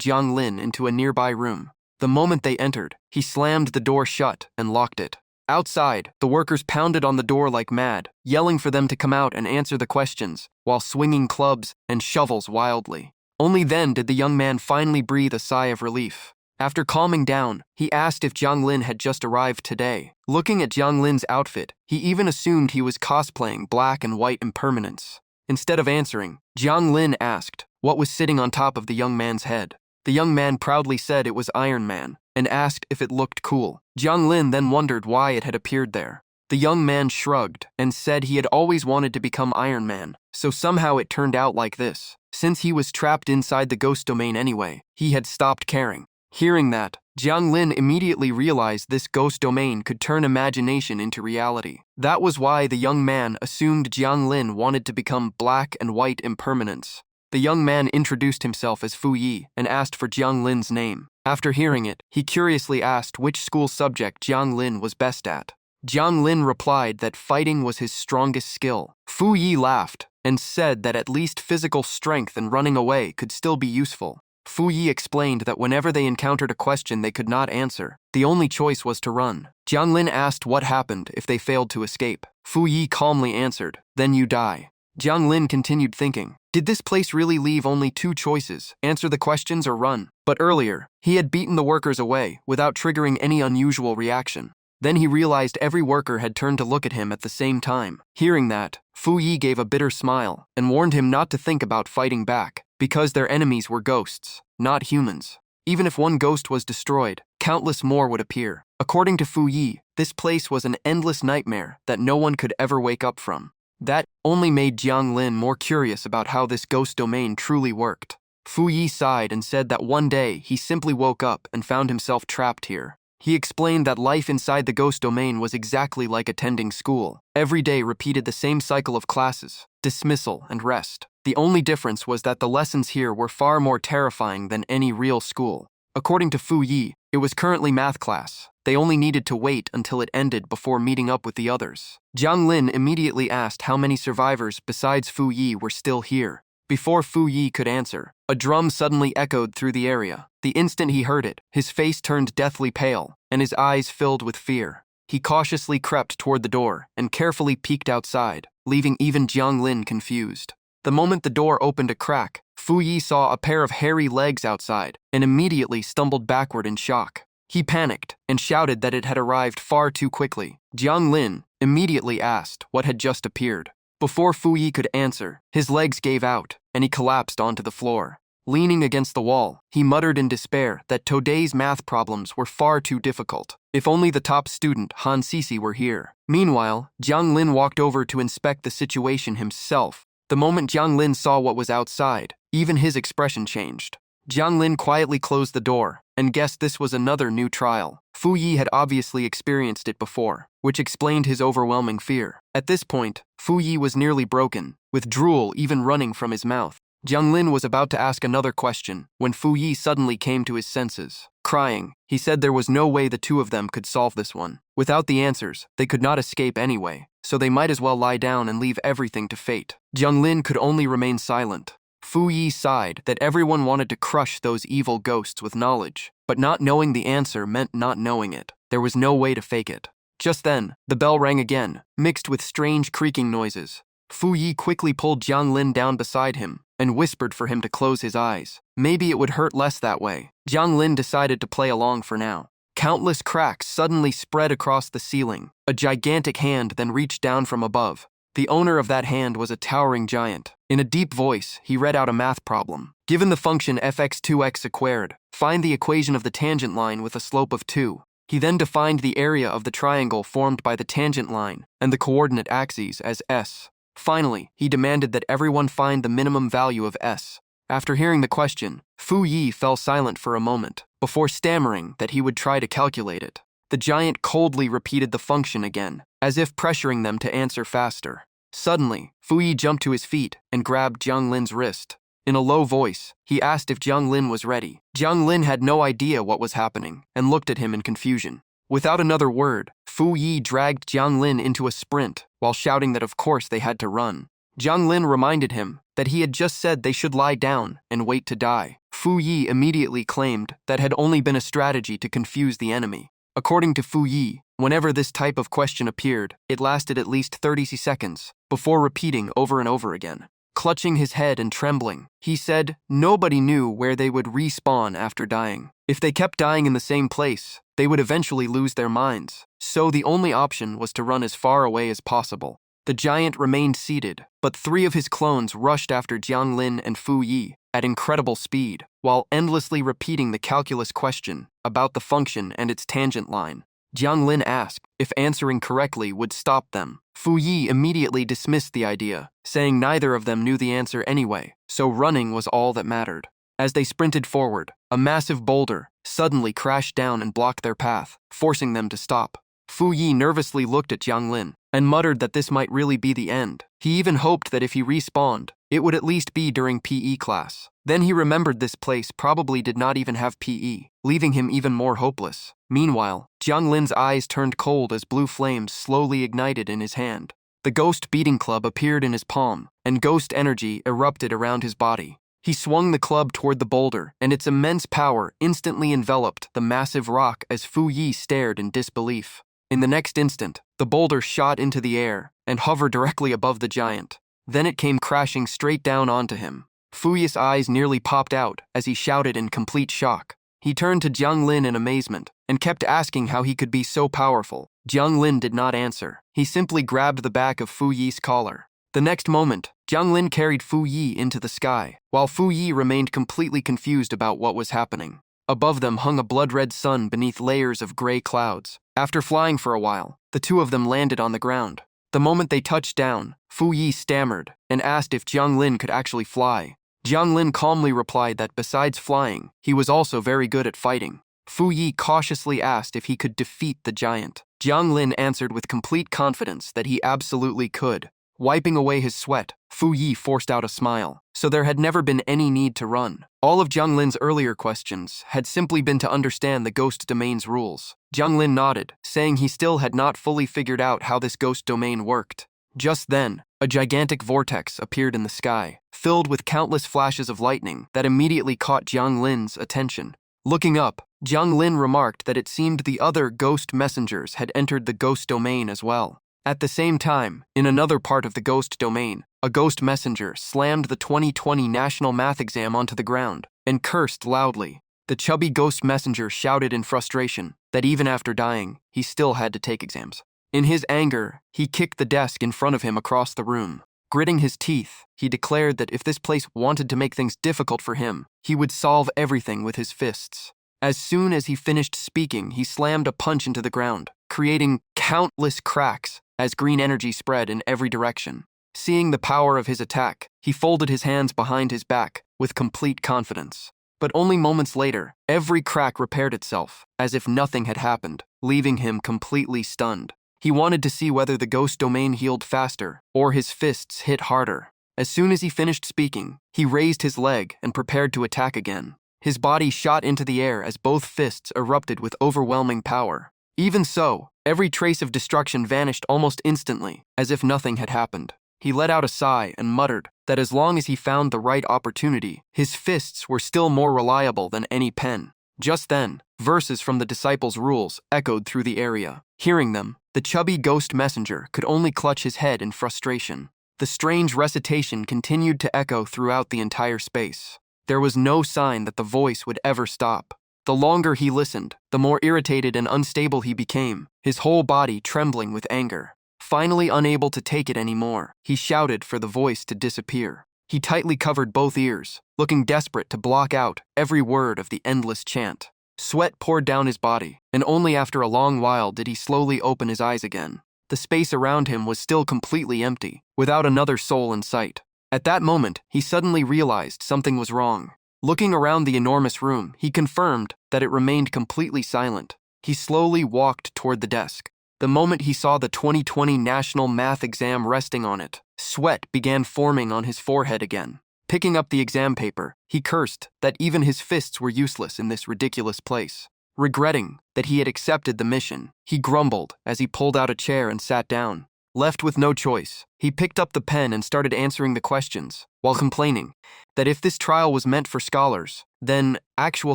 Jiang Lin into a nearby room. The moment they entered, he slammed the door shut and locked it. Outside, the workers pounded on the door like mad, yelling for them to come out and answer the questions, while swinging clubs and shovels wildly. Only then did the young man finally breathe a sigh of relief. After calming down, he asked if Jiang Lin had just arrived today. Looking at Jiang Lin's outfit, he even assumed he was cosplaying black and white impermanence. Instead of answering, Jiang Lin asked what was sitting on top of the young man's head. The young man proudly said it was Iron Man, and asked if it looked cool. Jiang Lin then wondered why it had appeared there. The young man shrugged and said he had always wanted to become Iron Man, so somehow it turned out like this. Since he was trapped inside the ghost domain anyway, he had stopped caring. Hearing that, Jiang Lin immediately realized this ghost domain could turn imagination into reality. That was why the young man assumed Jiang Lin wanted to become black and white impermanence. The young man introduced himself as Fu Yi and asked for Jiang Lin's name. After hearing it, he curiously asked which school subject Jiang Lin was best at. Jiang Lin replied that fighting was his strongest skill. Fu Yi laughed and said that at least physical strength and running away could still be useful. Fu Yi explained that whenever they encountered a question they could not answer, the only choice was to run. Jiang Lin asked what happened if they failed to escape. Fu Yi calmly answered, "Then you die." Jiang Lin continued thinking, did this place really leave only two choices, answer the questions or run? But earlier, he had beaten the workers away without triggering any unusual reaction. Then he realized every worker had turned to look at him at the same time. Hearing that, Fu Yi gave a bitter smile and warned him not to think about fighting back, because their enemies were ghosts, not humans. Even if one ghost was destroyed, countless more would appear. According to Fu Yi, this place was an endless nightmare that no one could ever wake up from. That only made Jiang Lin more curious about how this ghost domain truly worked. Fu Yi sighed and said that one day he simply woke up and found himself trapped here. He explained that life inside the ghost domain was exactly like attending school. Every day repeated the same cycle of classes, dismissal, and rest. The only difference was that the lessons here were far more terrifying than any real school. According to Fu Yi, it was currently math class. They only needed to wait until it ended before meeting up with the others. Jiang Lin immediately asked how many survivors besides Fu Yi were still here. Before Fu Yi could answer, a drum suddenly echoed through the area. The instant he heard it, his face turned deathly pale, and his eyes filled with fear. He cautiously crept toward the door and carefully peeked outside, leaving even Jiang Lin confused. The moment the door opened a crack, Fu Yi saw a pair of hairy legs outside and immediately stumbled backward in shock. He panicked and shouted that it had arrived far too quickly. Jiang Lin immediately asked what had just appeared. Before Fu Yi could answer, his legs gave out and he collapsed onto the floor. Leaning against the wall, he muttered in despair that today's math problems were far too difficult. If only the top student, Han Sisi, were here. Meanwhile, Jiang Lin walked over to inspect the situation himself. The moment Jiang Lin saw what was outside, even his expression changed. Jiang Lin quietly closed the door and guessed this was another new trial. Fu Yi had obviously experienced it before, which explained his overwhelming fear. At this point, Fu Yi was nearly broken, with drool even running from his mouth. Jiang Lin was about to ask another question when Fu Yi suddenly came to his senses. Crying, he said there was no way the two of them could solve this one. Without the answers, they could not escape anyway, so they might as well lie down and leave everything to fate. Jiang Lin could only remain silent. Fu Yi sighed that everyone wanted to crush those evil ghosts with knowledge, but not knowing the answer meant not knowing it. There was no way to fake it. Just then, the bell rang again, mixed with strange creaking noises. Fu Yi quickly pulled Jiang Lin down beside him and whispered for him to close his eyes. Maybe it would hurt less that way. Jiang Lin decided to play along for now. Countless cracks suddenly spread across the ceiling. A gigantic hand then reached down from above. The owner of that hand was a towering giant. In a deep voice, he read out a math problem. Given the function fx2x², find the equation of the tangent line with a slope of 2. He then defined the area of the triangle formed by the tangent line and the coordinate axes as s. Finally, he demanded that everyone find the minimum value of s. After hearing the question, Fu Yi fell silent for a moment, before stammering that he would try to calculate it. The giant coldly repeated the function again, as if pressuring them to answer faster. Suddenly, Fu Yi jumped to his feet and grabbed Jiang Lin's wrist. In a low voice, he asked if Jiang Lin was ready. Jiang Lin had no idea what was happening and looked at him in confusion. Without another word, Fu Yi dragged Jiang Lin into a sprint, while shouting that of course they had to run. Jiang Lin reminded him that he had just said they should lie down and wait to die. Fu Yi immediately claimed that had only been a strategy to confuse the enemy. According to Fu Yi, whenever this type of question appeared, it lasted at least 30 seconds, before repeating over and over again. Clutching his head and trembling, he said nobody knew where they would respawn after dying. If they kept dying in the same place, they would eventually lose their minds, so the only option was to run as far away as possible. The giant remained seated, but 3 of his clones rushed after Jiang Lin and Fu Yi at incredible speed, while endlessly repeating the calculus question about the function and its tangent line. Jiang Lin asked if answering correctly would stop them. Fu Yi immediately dismissed the idea, saying neither of them knew the answer anyway, so running was all that mattered. As they sprinted forward, a massive boulder suddenly crashed down and blocked their path, forcing them to stop. Fu Yi nervously looked at Jiang Lin and muttered that this might really be the end. He even hoped that if he respawned, it would at least be during PE class. Then he remembered this place probably did not even have PE, leaving him even more hopeless. Meanwhile, Jiang Lin's eyes turned cold as blue flames slowly ignited in his hand. The ghost beating club appeared in his palm, and ghost energy erupted around his body. He swung the club toward the boulder, and its immense power instantly enveloped the massive rock as Fu Yi stared in disbelief. In the next instant, the boulder shot into the air and hovered directly above the giant. Then it came crashing straight down onto him. Fu Yi's eyes nearly popped out as he shouted in complete shock. He turned to Jiang Lin in amazement and kept asking how he could be so powerful. Jiang Lin did not answer. He simply grabbed the back of Fu Yi's collar. The next moment, Jiang Lin carried Fu Yi into the sky, while Fu Yi remained completely confused about what was happening. Above them hung a blood-red sun beneath layers of gray clouds. After flying for a while, the 2 of them landed on the ground. The moment they touched down, Fu Yi stammered and asked if Jiang Lin could actually fly. Jiang Lin calmly replied that besides flying, he was also very good at fighting. Fu Yi cautiously asked if he could defeat the giant. Jiang Lin answered with complete confidence that he absolutely could. Wiping away his sweat, Fu Yi forced out a smile, so there had never been any need to run. All of Jiang Lin's earlier questions had simply been to understand the ghost domain's rules. Jiang Lin nodded, saying he still had not fully figured out how this ghost domain worked. Just then, a gigantic vortex appeared in the sky, filled with countless flashes of lightning that immediately caught Jiang Lin's attention. Looking up, Jiang Lin remarked that it seemed the other ghost messengers had entered the ghost domain as well. At the same time, in another part of the ghost domain, a ghost messenger slammed the 2020 national math exam onto the ground and cursed loudly. The chubby ghost messenger shouted in frustration that even after dying, he still had to take exams. In his anger, he kicked the desk in front of him across the room. Gritting his teeth, he declared that if this place wanted to make things difficult for him, he would solve everything with his fists. As soon as he finished speaking, he slammed a punch into the ground, creating countless cracks as green energy spread in every direction. Seeing the power of his attack, he folded his hands behind his back with complete confidence. But only moments later, every crack repaired itself, as if nothing had happened, leaving him completely stunned. He wanted to see whether the ghost domain healed faster or his fists hit harder. As soon as he finished speaking, he raised his leg and prepared to attack again. His body shot into the air as both fists erupted with overwhelming power. Even so, every trace of destruction vanished almost instantly, as if nothing had happened. He let out a sigh and muttered that as long as he found the right opportunity, his fists were still more reliable than any pen. Just then, verses from the Disciples' Rules echoed through the area. Hearing them, the chubby ghost messenger could only clutch his head in frustration. The strange recitation continued to echo throughout the entire space. There was no sign that the voice would ever stop. The longer he listened, the more irritated and unstable he became, his whole body trembling with anger. Finally unable to take it anymore, he shouted for the voice to disappear. He tightly covered both ears, looking desperate to block out every word of the endless chant. Sweat poured down his body, and only after a long while did he slowly open his eyes again. The space around him was still completely empty, without another soul in sight. At that moment, he suddenly realized something was wrong. Looking around the enormous room, he confirmed that it remained completely silent. He slowly walked toward the desk. The moment he saw the 2020 national math exam resting on it, sweat began forming on his forehead again. Picking up the exam paper, he cursed that even his fists were useless in this ridiculous place. Regretting that he had accepted the mission, he grumbled as he pulled out a chair and sat down. Left with no choice, he picked up the pen and started answering the questions, while complaining that if this trial was meant for scholars, then actual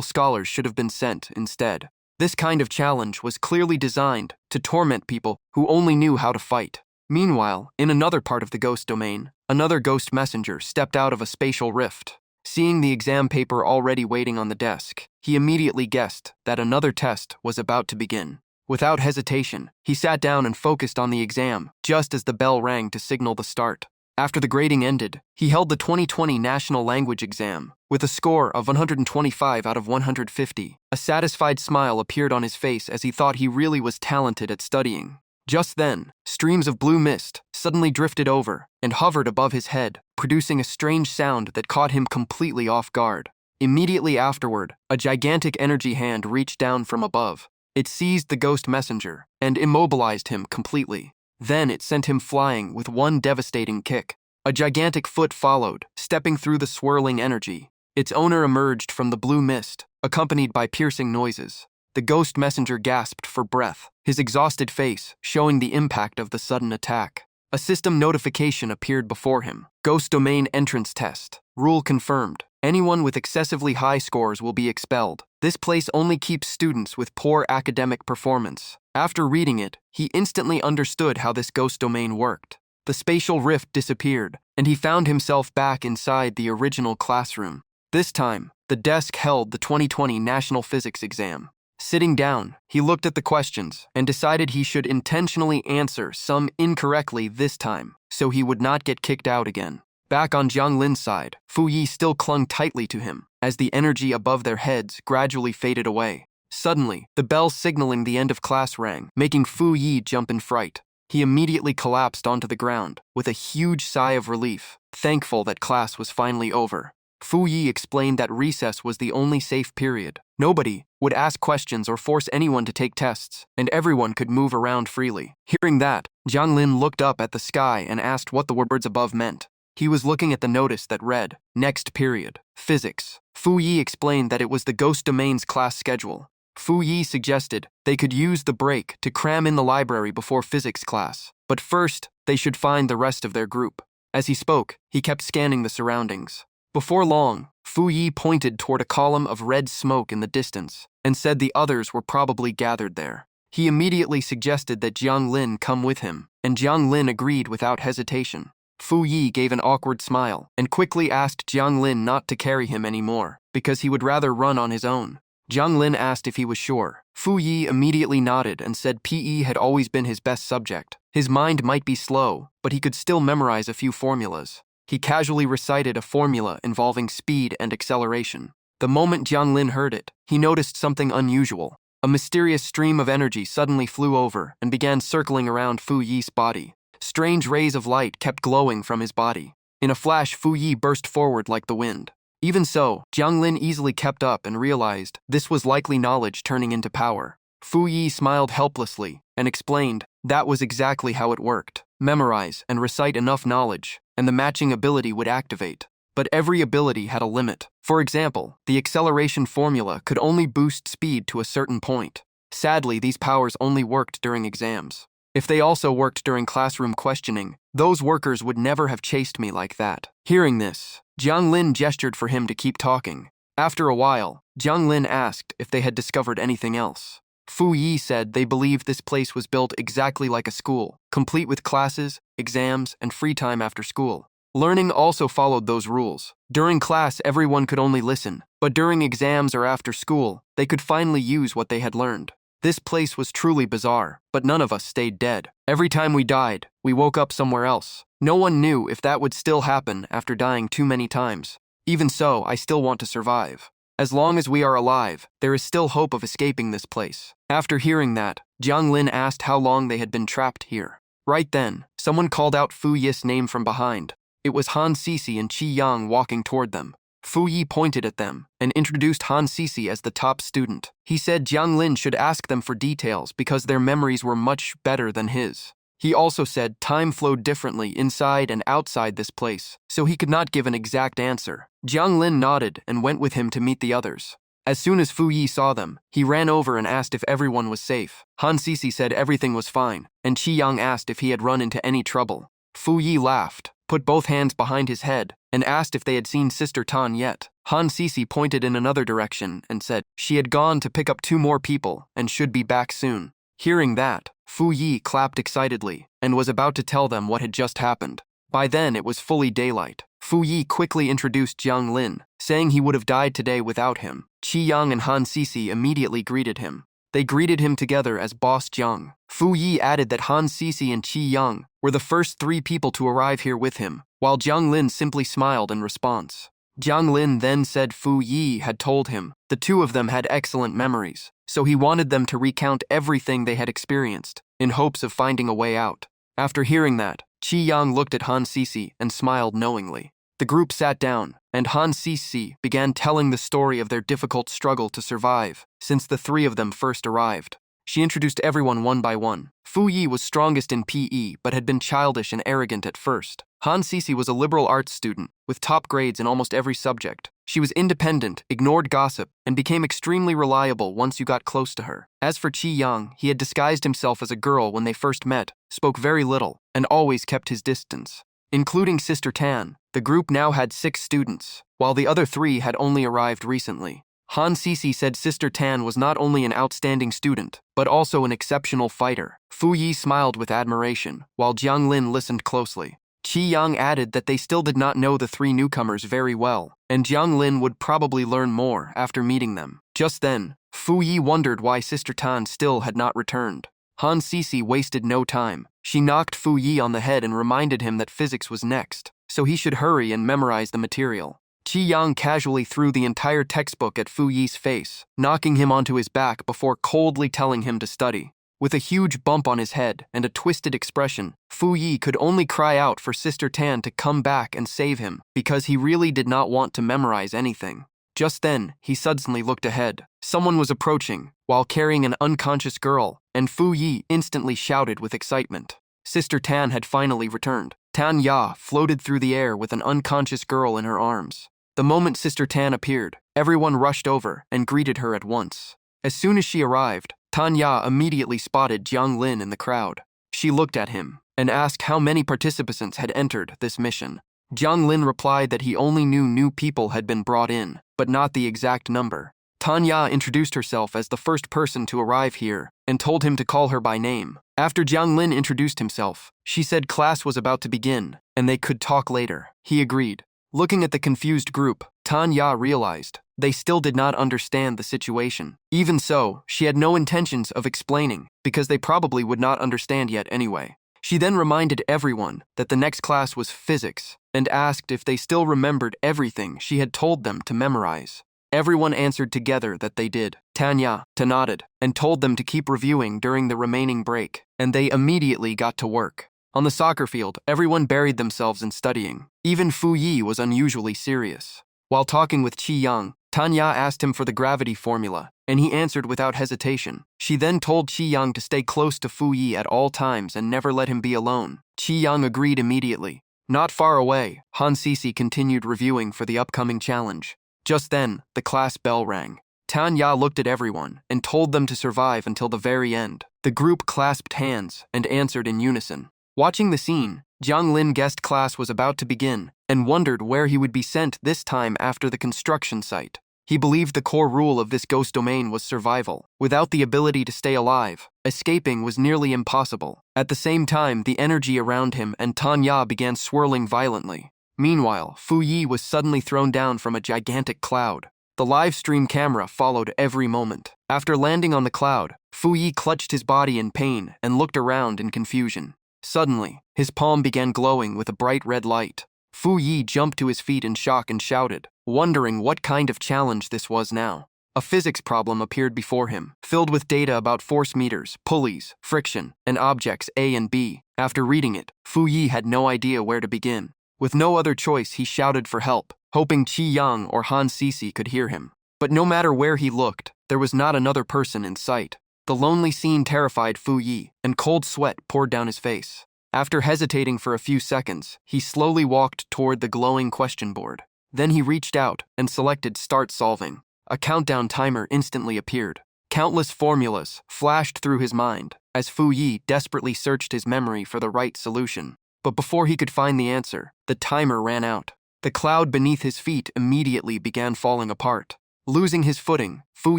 scholars should have been sent instead. This kind of challenge was clearly designed to torment people who only knew how to fight. Meanwhile, in another part of the ghost domain, another ghost messenger stepped out of a spatial rift. Seeing the exam paper already waiting on the desk, he immediately guessed that another test was about to begin. Without hesitation, he sat down and focused on the exam, just as the bell rang to signal the start. After the grading ended, he held the 2020 National Language Exam, with a score of 125 out of 150. A satisfied smile appeared on his face as he thought he really was talented at studying. Just then, streams of blue mist suddenly drifted over and hovered above his head, producing a strange sound that caught him completely off guard. Immediately afterward, a gigantic energy hand reached down from above. It seized the ghost messenger and immobilized him completely. Then it sent him flying with one devastating kick. A gigantic foot followed, stepping through the swirling energy. Its owner emerged from the blue mist, accompanied by piercing noises. The ghost messenger gasped for breath, his exhausted face showing the impact of the sudden attack. A system notification appeared before him. Ghost domain entrance test. Rule confirmed. Anyone with excessively high scores will be expelled. This place only keeps students with poor academic performance. After reading it, he instantly understood how this ghost domain worked. The spatial rift disappeared, and he found himself back inside the original classroom. This time, the desk held the 2020 National Physics exam. Sitting down, he looked at the questions and decided he should intentionally answer some incorrectly this time, so he would not get kicked out again. Back on Jiang Lin's side, Fu Yi still clung tightly to him, as the energy above their heads gradually faded away. Suddenly, the bell signaling the end of class rang, making Fu Yi jump in fright. He immediately collapsed onto the ground, with a huge sigh of relief, thankful that class was finally over. Fu Yi explained that recess was the only safe period. Nobody would ask questions or force anyone to take tests, and everyone could move around freely. Hearing that, Jiang Lin looked up at the sky and asked what the words above meant. He was looking at the notice that read, "Next period, Physics." Fu Yi explained that it was the ghost domain's class schedule. Fu Yi suggested they could use the break to cram in the library before physics class, but first, they should find the rest of their group. As he spoke, he kept scanning the surroundings. Before long, Fu Yi pointed toward a column of red smoke in the distance and said the others were probably gathered there. He immediately suggested that Jiang Lin come with him, and Jiang Lin agreed without hesitation. Fu Yi gave an awkward smile and quickly asked Jiang Lin not to carry him anymore, because he would rather run on his own. Jiang Lin asked if he was sure. Fu Yi immediately nodded and said PE had always been his best subject. His mind might be slow, but he could still memorize a few formulas. He casually recited a formula involving speed and acceleration. The moment Jiang Lin heard it, he noticed something unusual. A mysterious stream of energy suddenly flew over and began circling around Fu Yi's body. Strange rays of light kept glowing from his body. In a flash, Fu Yi burst forward like the wind. Even so, Jiang Lin easily kept up and realized this was likely knowledge turning into power. Fu Yi smiled helplessly and explained that was exactly how it worked. Memorize and recite enough knowledge, and the matching ability would activate. But every ability had a limit. For example, the acceleration formula could only boost speed to a certain point. Sadly, these powers only worked during exams. If they also worked during classroom questioning, those workers would never have chased me like that. Hearing this, Jiang Lin gestured for him to keep talking. After a while, Jiang Lin asked if they had discovered anything else. Fu Yi said they believed this place was built exactly like a school, complete with classes, exams, and free time after school. Learning also followed those rules. During class, everyone could only listen, but during exams or after school, they could finally use what they had learned. This place was truly bizarre, but none of us stayed dead. Every time we died, we woke up somewhere else. No one knew if that would still happen after dying too many times. Even so, I still want to survive. As long as we are alive, there is still hope of escaping this place. After hearing that, Jiang Lin asked how long they had been trapped here. Right then, someone called out Fu Yi's name from behind. It was Han Sisi and Qi Yang walking toward them. Fu Yi pointed at them and introduced Han Sisi as the top student. He said Jiang Lin should ask them for details because their memories were much better than his. He also said time flowed differently inside and outside this place, so he could not give an exact answer. Jiang Lin nodded and went with him to meet the others. As soon as Fu Yi saw them, he ran over and asked if everyone was safe. Han Sisi said everything was fine, and Qi Yang asked if he had run into any trouble. Fu Yi laughed, put both hands behind his head, and asked if they had seen Sister Tan yet. Han Sisi pointed in another direction and said she had gone to pick up 2 more people and should be back soon. Hearing that, Fu Yi clapped excitedly and was about to tell them what had just happened. By then, it was fully daylight. Fu Yi quickly introduced Jiang Lin, saying he would have died today without him. Qi Yang and Han Sisi immediately greeted him. They greeted him together as Boss Jiang. Fu Yi added that Han Sisi and Qi Yang were the first 3 people to arrive here with him, while Jiang Lin simply smiled in response. Jiang Lin then said Fu Yi had told him the 2 of them had excellent memories, so he wanted them to recount everything they had experienced, in hopes of finding a way out. After hearing that, Qi Yang looked at Han Sisi and smiled knowingly. The group sat down, and Han Sisi began telling the story of their difficult struggle to survive since the 3 of them first arrived. She introduced everyone one by one. Fu Yi was strongest in PE but had been childish and arrogant at first. Han Sisi was a liberal arts student with top grades in almost every subject. She was independent, ignored gossip, and became extremely reliable once you got close to her. As for Qi Yang, he had disguised himself as a girl when they first met, spoke very little, and always kept his distance. Including Sister Tan, the group now had 6 students, while the other 3 had only arrived recently. Han Sisi said Sister Tan was not only an outstanding student, but also an exceptional fighter. Fu Yi smiled with admiration, while Jiang Lin listened closely. Qi Yang added that they still did not know the 3 newcomers very well, and Jiang Lin would probably learn more after meeting them. Just then, Fu Yi wondered why Sister Tan still had not returned. Han Sisi wasted no time. She knocked Fu Yi on the head and reminded him that physics was next, so he should hurry and memorize the material. Qi Yang casually threw the entire textbook at Fu Yi's face, knocking him onto his back before coldly telling him to study. With a huge bump on his head and a twisted expression, Fu Yi could only cry out for Sister Tan to come back and save him, because he really did not want to memorize anything. Just then, he suddenly looked ahead. Someone was approaching, while carrying an unconscious girl, and Fu Yi instantly shouted with excitement. Sister Tan had finally returned. Tan Ya floated through the air with an unconscious girl in her arms. The moment Sister Tan appeared, everyone rushed over and greeted her at once. As soon as she arrived, Tan Ya immediately spotted Jiang Lin in the crowd. She looked at him and asked how many participants had entered this mission. Jiang Lin replied that he only knew new people had been brought in, but not the exact number. Tan Ya introduced herself as the first person to arrive here and told him to call her by name. After Jiang Lin introduced himself, she said class was about to begin and they could talk later. He agreed. Looking at the confused group, Tan Ya realized they still did not understand the situation. Even so, she had no intentions of explaining because they probably would not understand yet anyway. She then reminded everyone that the next class was physics and asked if they still remembered everything she had told them to memorize. Everyone answered together that they did. Tanya nodded and told them to keep reviewing during the remaining break, and they immediately got to work. On the soccer field, everyone buried themselves in studying. Even Fu Yi was unusually serious. While talking with Qi Yang, Tanya asked him for the gravity formula, and he answered without hesitation. She then told Qi Yang to stay close to Fu Yi at all times and never let him be alone. Qi Yang agreed immediately. Not far away, Han Sisi continued reviewing for the upcoming challenge. Just then, the class bell rang. Tanya looked at everyone and told them to survive until the very end. The group clasped hands and answered in unison. Watching the scene, Jiang Lin guessed class was about to begin and wondered where he would be sent this time after the construction site. He believed the core rule of this ghost domain was survival. Without the ability to stay alive, escaping was nearly impossible. At the same time, the energy around him and Tanya began swirling violently. Meanwhile, Fu Yi was suddenly thrown down from a gigantic cloud. The live stream camera followed every moment. After landing on the cloud, Fu Yi clutched his body in pain and looked around in confusion. Suddenly, his palm began glowing with a bright red light. Fu Yi jumped to his feet in shock and shouted, wondering what kind of challenge this was now. A physics problem appeared before him, filled with data about force meters, pulleys, friction, and objects A and B. After reading it, Fu Yi had no idea where to begin. With no other choice, he shouted for help, hoping Qi Yang or Han Sisi could hear him. But no matter where he looked, there was not another person in sight. The lonely scene terrified Fu Yi, and cold sweat poured down his face. After hesitating for a few seconds, he slowly walked toward the glowing question board. Then he reached out and selected Start Solving. a countdown timer instantly appeared. Countless formulas flashed through his mind as Fu Yi desperately searched his memory for the right solution. But before he could find the answer, the timer ran out. The cloud beneath his feet immediately began falling apart. Losing his footing, Fu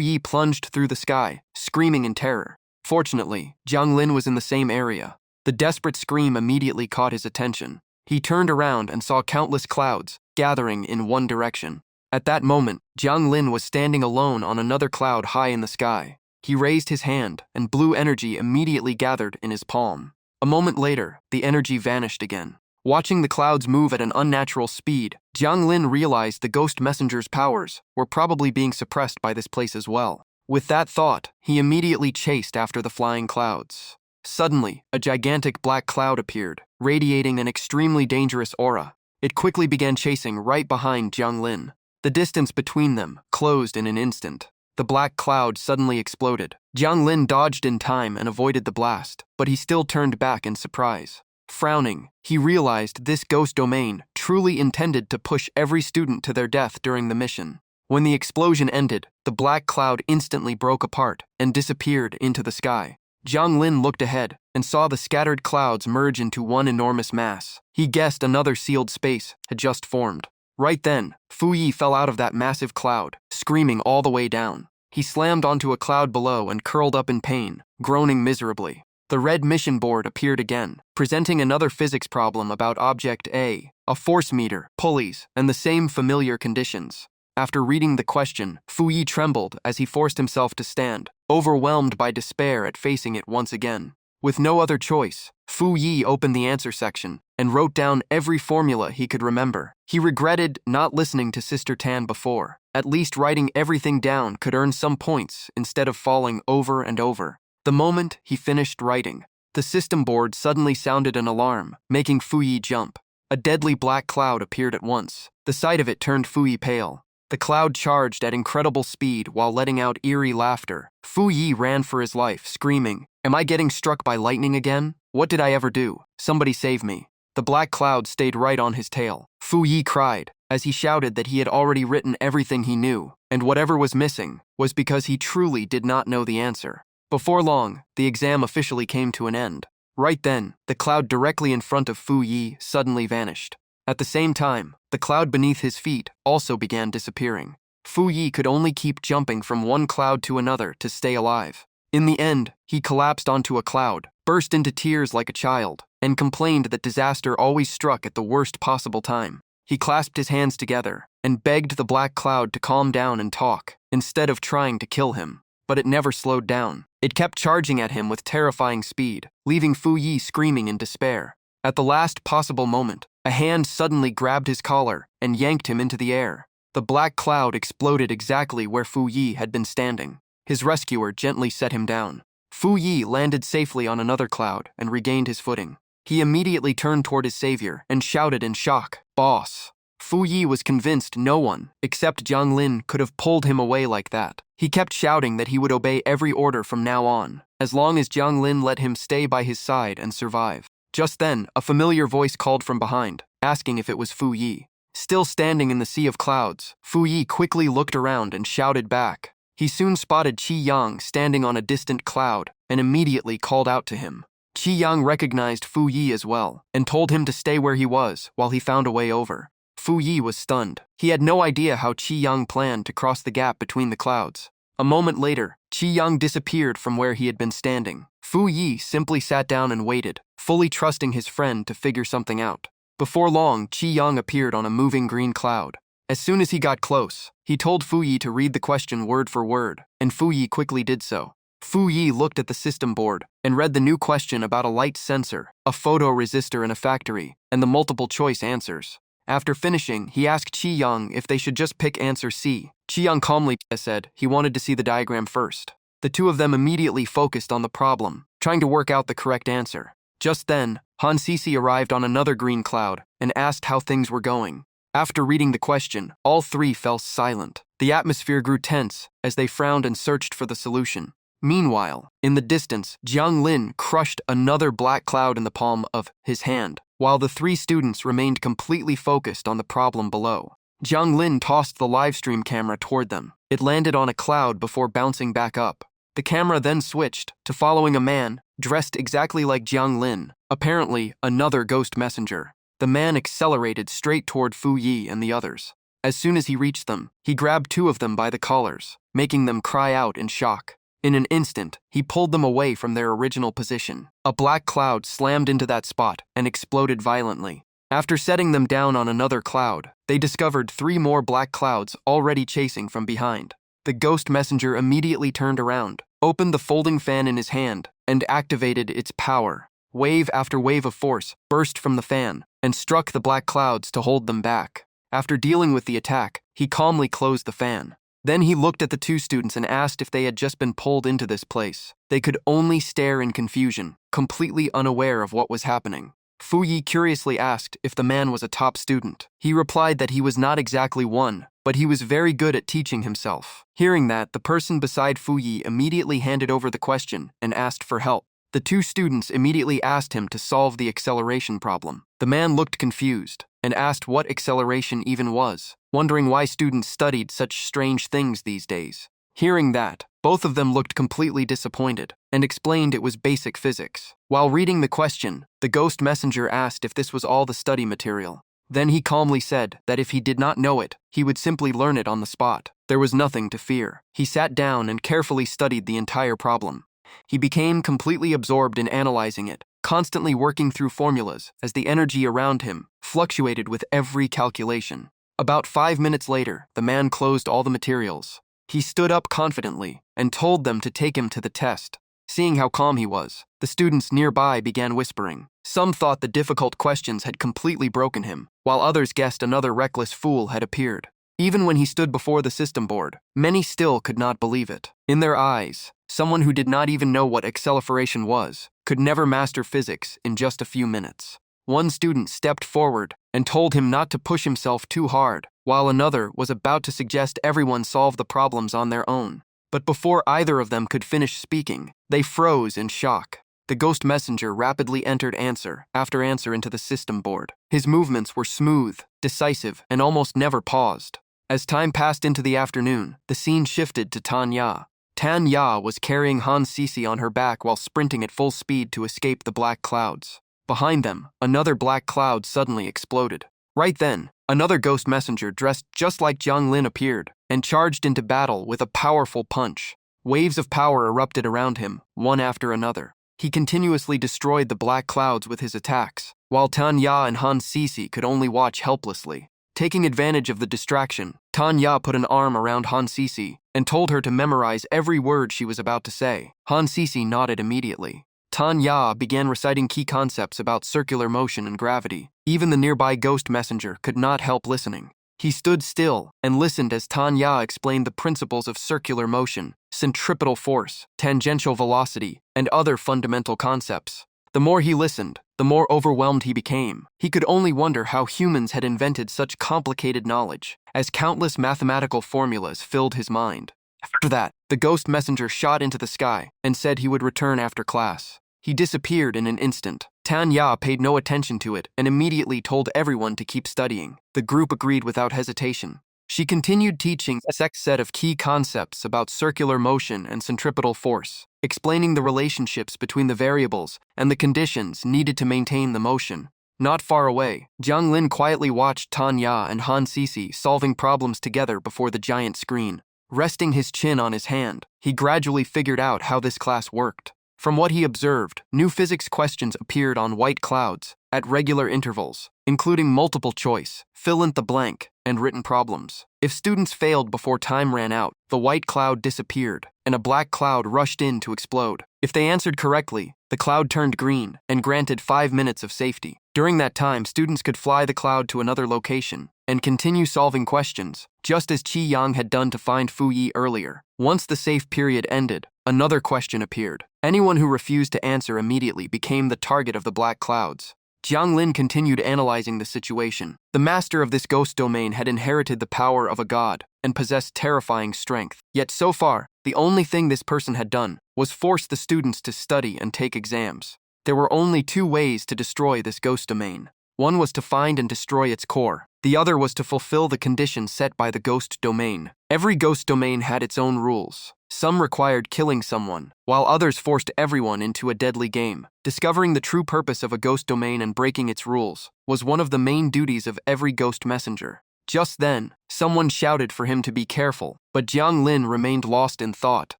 Yi plunged through the sky, screaming in terror. Fortunately, Jiang Lin was in the same area. The desperate scream immediately caught his attention. He turned around and saw countless clouds gathering in one direction. At that moment, Jiang Lin was standing alone on another cloud high in the sky. He raised his hand, and blue energy immediately gathered in his palm. A moment later, the energy vanished again. Watching the clouds move at an unnatural speed, Jiang Lin realized the ghost messenger's powers were probably being suppressed by this place as well. With that thought, he immediately chased after the flying clouds. Suddenly, a gigantic black cloud appeared, radiating an extremely dangerous aura. It quickly began chasing right behind Jiang Lin. The distance between them closed in an instant. The black cloud suddenly exploded. Jiang Lin dodged in time and avoided the blast, but he still turned back in surprise. Frowning, he realized this ghost domain truly intended to push every student to their death during the mission. When the explosion ended, the black cloud instantly broke apart and disappeared into the sky. Jiang Lin looked ahead and saw the scattered clouds merge into one enormous mass. He guessed another sealed space had just formed. Right then, Fu Yi fell out of that massive cloud, screaming all the way down. He slammed onto a cloud below and curled up in pain, groaning miserably. The red mission board appeared again, presenting another physics problem about Object A, a force meter, pulleys, and the same familiar conditions. After reading the question, Fu Yi trembled as he forced himself to stand, overwhelmed by despair at facing it once again. With no other choice, Fu Yi opened the answer section and wrote down every formula he could remember. He regretted not listening to Sister Tan before. At least writing everything down could earn some points instead of falling over and over. The moment he finished writing, the system board suddenly sounded an alarm, making Fu Yi jump. A deadly black cloud appeared at once. The sight of it turned Fu Yi pale. The cloud charged at incredible speed while letting out eerie laughter. Fu Yi ran for his life, screaming, "Am I getting struck by lightning again? What did I ever do? Somebody save me." The black cloud stayed right on his tail. Fu Yi cried as he shouted that he had already written everything he knew, and whatever was missing was because he truly did not know the answer. Before long, the exam officially came to an end. Right then, the cloud directly in front of Fu Yi suddenly vanished. At the same time, the cloud beneath his feet also began disappearing. Fu Yi could only keep jumping from one cloud to another to stay alive. In the end, he collapsed onto a cloud, burst into tears like a child, and complained that disaster always struck at the worst possible time. He clasped his hands together and begged the black cloud to calm down and talk, instead of trying to kill him. But it never slowed down. It kept charging at him with terrifying speed, leaving Fu Yi screaming in despair. At the last possible moment, a hand suddenly grabbed his collar and yanked him into the air. The black cloud exploded exactly where Fu Yi had been standing. His rescuer gently set him down. Fu Yi landed safely on another cloud and regained his footing. He immediately turned toward his savior and shouted in shock, "Boss!" Fu Yi was convinced no one, except Jiang Lin, could have pulled him away like that. He kept shouting that he would obey every order from now on, as long as Jiang Lin let him stay by his side and survive. Just then, a familiar voice called from behind, asking if it was Fu Yi. Still standing in the sea of clouds, Fu Yi quickly looked around and shouted back. He soon spotted Qi Yang standing on a distant cloud and immediately called out to him. Qi Yang recognized Fu Yi as well and told him to stay where he was while he found a way over. Fu Yi was stunned. He had no idea how Qi Yang planned to cross the gap between the clouds. A moment later, Qi Yang disappeared from where he had been standing. Fu Yi simply sat down and waited, fully trusting his friend to figure something out. Before long, Qi Yang appeared on a moving green cloud. As soon as he got close, he told Fu Yi to read the question word for word, and Fu Yi quickly did so. Fu Yi looked at the system board and read the new question about a light sensor, a photoresistor in a factory, and the multiple choice answers. After finishing, he asked Qi Yang if they should just pick answer C. Qi Yang calmly said he wanted to see the diagram first. The two of them immediately focused on the problem, trying to work out the correct answer. Just then, Han Sisi arrived on another green cloud and asked how things were going. After reading the question, all three fell silent. The atmosphere grew tense as they frowned and searched for the solution. Meanwhile, in the distance, Jiang Lin crushed another black cloud in the palm of his hand, while the three students remained completely focused on the problem below. Jiang Lin tossed the livestream camera toward them. It landed on a cloud before bouncing back up. The camera then switched to following a man dressed exactly like Jiang Lin, apparently another ghost messenger. The man accelerated straight toward Fu Yi and the others. As soon as he reached them, he grabbed two of them by the collars, making them cry out in shock. In an instant, he pulled them away from their original position. A black cloud slammed into that spot and exploded violently. After setting them down on another cloud, they discovered 3 more black clouds already chasing from behind. The ghost messenger immediately turned around, opened the folding fan in his hand, and activated its power. Wave after wave of force burst from the fan and struck the black clouds to hold them back. After dealing with the attack, he calmly closed the fan. Then he looked at the 2 students and asked if they had just been pulled into this place. They could only stare in confusion, completely unaware of what was happening. Fu Yi curiously asked if the man was a top student. He replied that he was not exactly one, but he was very good at teaching himself. Hearing that, the person beside Fu Yi immediately handed over the question and asked for help. The 2 students immediately asked him to solve the acceleration problem. The man looked confused and asked what acceleration even was, wondering why students studied such strange things these days. Hearing that, both of them looked completely disappointed and explained it was basic physics. While reading the question, the ghost messenger asked if this was all the study material. Then he calmly said that if he did not know it, he would simply learn it on the spot. There was nothing to fear. He sat down and carefully studied the entire problem. He became completely absorbed in analyzing it, constantly working through formulas as the energy around him fluctuated with every calculation. About 5 minutes later, the man closed all the materials. He stood up confidently and told them to take him to the test. Seeing how calm he was, the students nearby began whispering. Some thought the difficult questions had completely broken him, while others guessed another reckless fool had appeared. Even when he stood before the system board, many still could not believe it. In their eyes, someone who did not even know what acceleration was could never master physics in just a few minutes. One student stepped forward and told him not to push himself too hard, while another was about to suggest everyone solve the problems on their own. But before either of them could finish speaking, they froze in shock. The ghost messenger rapidly entered answer after answer into the system board. His movements were smooth, decisive, and almost never paused. As time passed into the afternoon, the scene shifted to Tanya. Tanya was carrying Han Sisi on her back while sprinting at full speed to escape the black clouds. Behind them, another black cloud suddenly exploded. Right then, another ghost messenger dressed just like Jiang Lin appeared and charged into battle with a powerful punch. Waves of power erupted around him, one after another. He continuously destroyed the black clouds with his attacks, while Tanya and Han Sisi could only watch helplessly. Taking advantage of the distraction, Tanya put an arm around Han Sisi and told her to memorize every word she was about to say. Han Sisi nodded immediately. Tanya began reciting key concepts about circular motion and gravity. Even the nearby ghost messenger could not help listening. He stood still and listened as Tanya explained the principles of circular motion, centripetal force, tangential velocity, and other fundamental concepts. The more he listened, the more overwhelmed he became. He could only wonder how humans had invented such complicated knowledge, as countless mathematical formulas filled his mind. After that, the ghost messenger shot into the sky and said he would return after class. He disappeared in an instant. Tanya paid no attention to it and immediately told everyone to keep studying. The group agreed without hesitation. She continued teaching a set of key concepts about circular motion and centripetal force, explaining the relationships between the variables and the conditions needed to maintain the motion. Not far away, Jiang Lin quietly watched Tanya and Han Sisi solving problems together before the giant screen. Resting his chin on his hand, he gradually figured out how this class worked. From what he observed, new physics questions appeared on white clouds at regular intervals, including multiple choice, fill in the blank, and written problems. If students failed before time ran out, the white cloud disappeared, and a black cloud rushed in to explode. If they answered correctly, the cloud turned green and granted 5 minutes of safety. During that time, students could fly the cloud to another location and continue solving questions, just as Qi Yang had done to find Fu Yi earlier. Once the safe period ended, another question appeared. Anyone who refused to answer immediately became the target of the black clouds. Jiang Lin continued analyzing the situation. The master of this ghost domain had inherited the power of a god and possessed terrifying strength. Yet so far, the only thing this person had done was force the students to study and take exams. There were only 2 ways to destroy this ghost domain. One was to find and destroy its core, The other was to fulfill the conditions set by the ghost domain. Every ghost domain had its own rules. Some required killing someone, while others forced everyone into a deadly game. Discovering the true purpose of a ghost domain and breaking its rules was one of the main duties of every ghost messenger. Just then, someone shouted for him to be careful, but Jiang Lin remained lost in thought,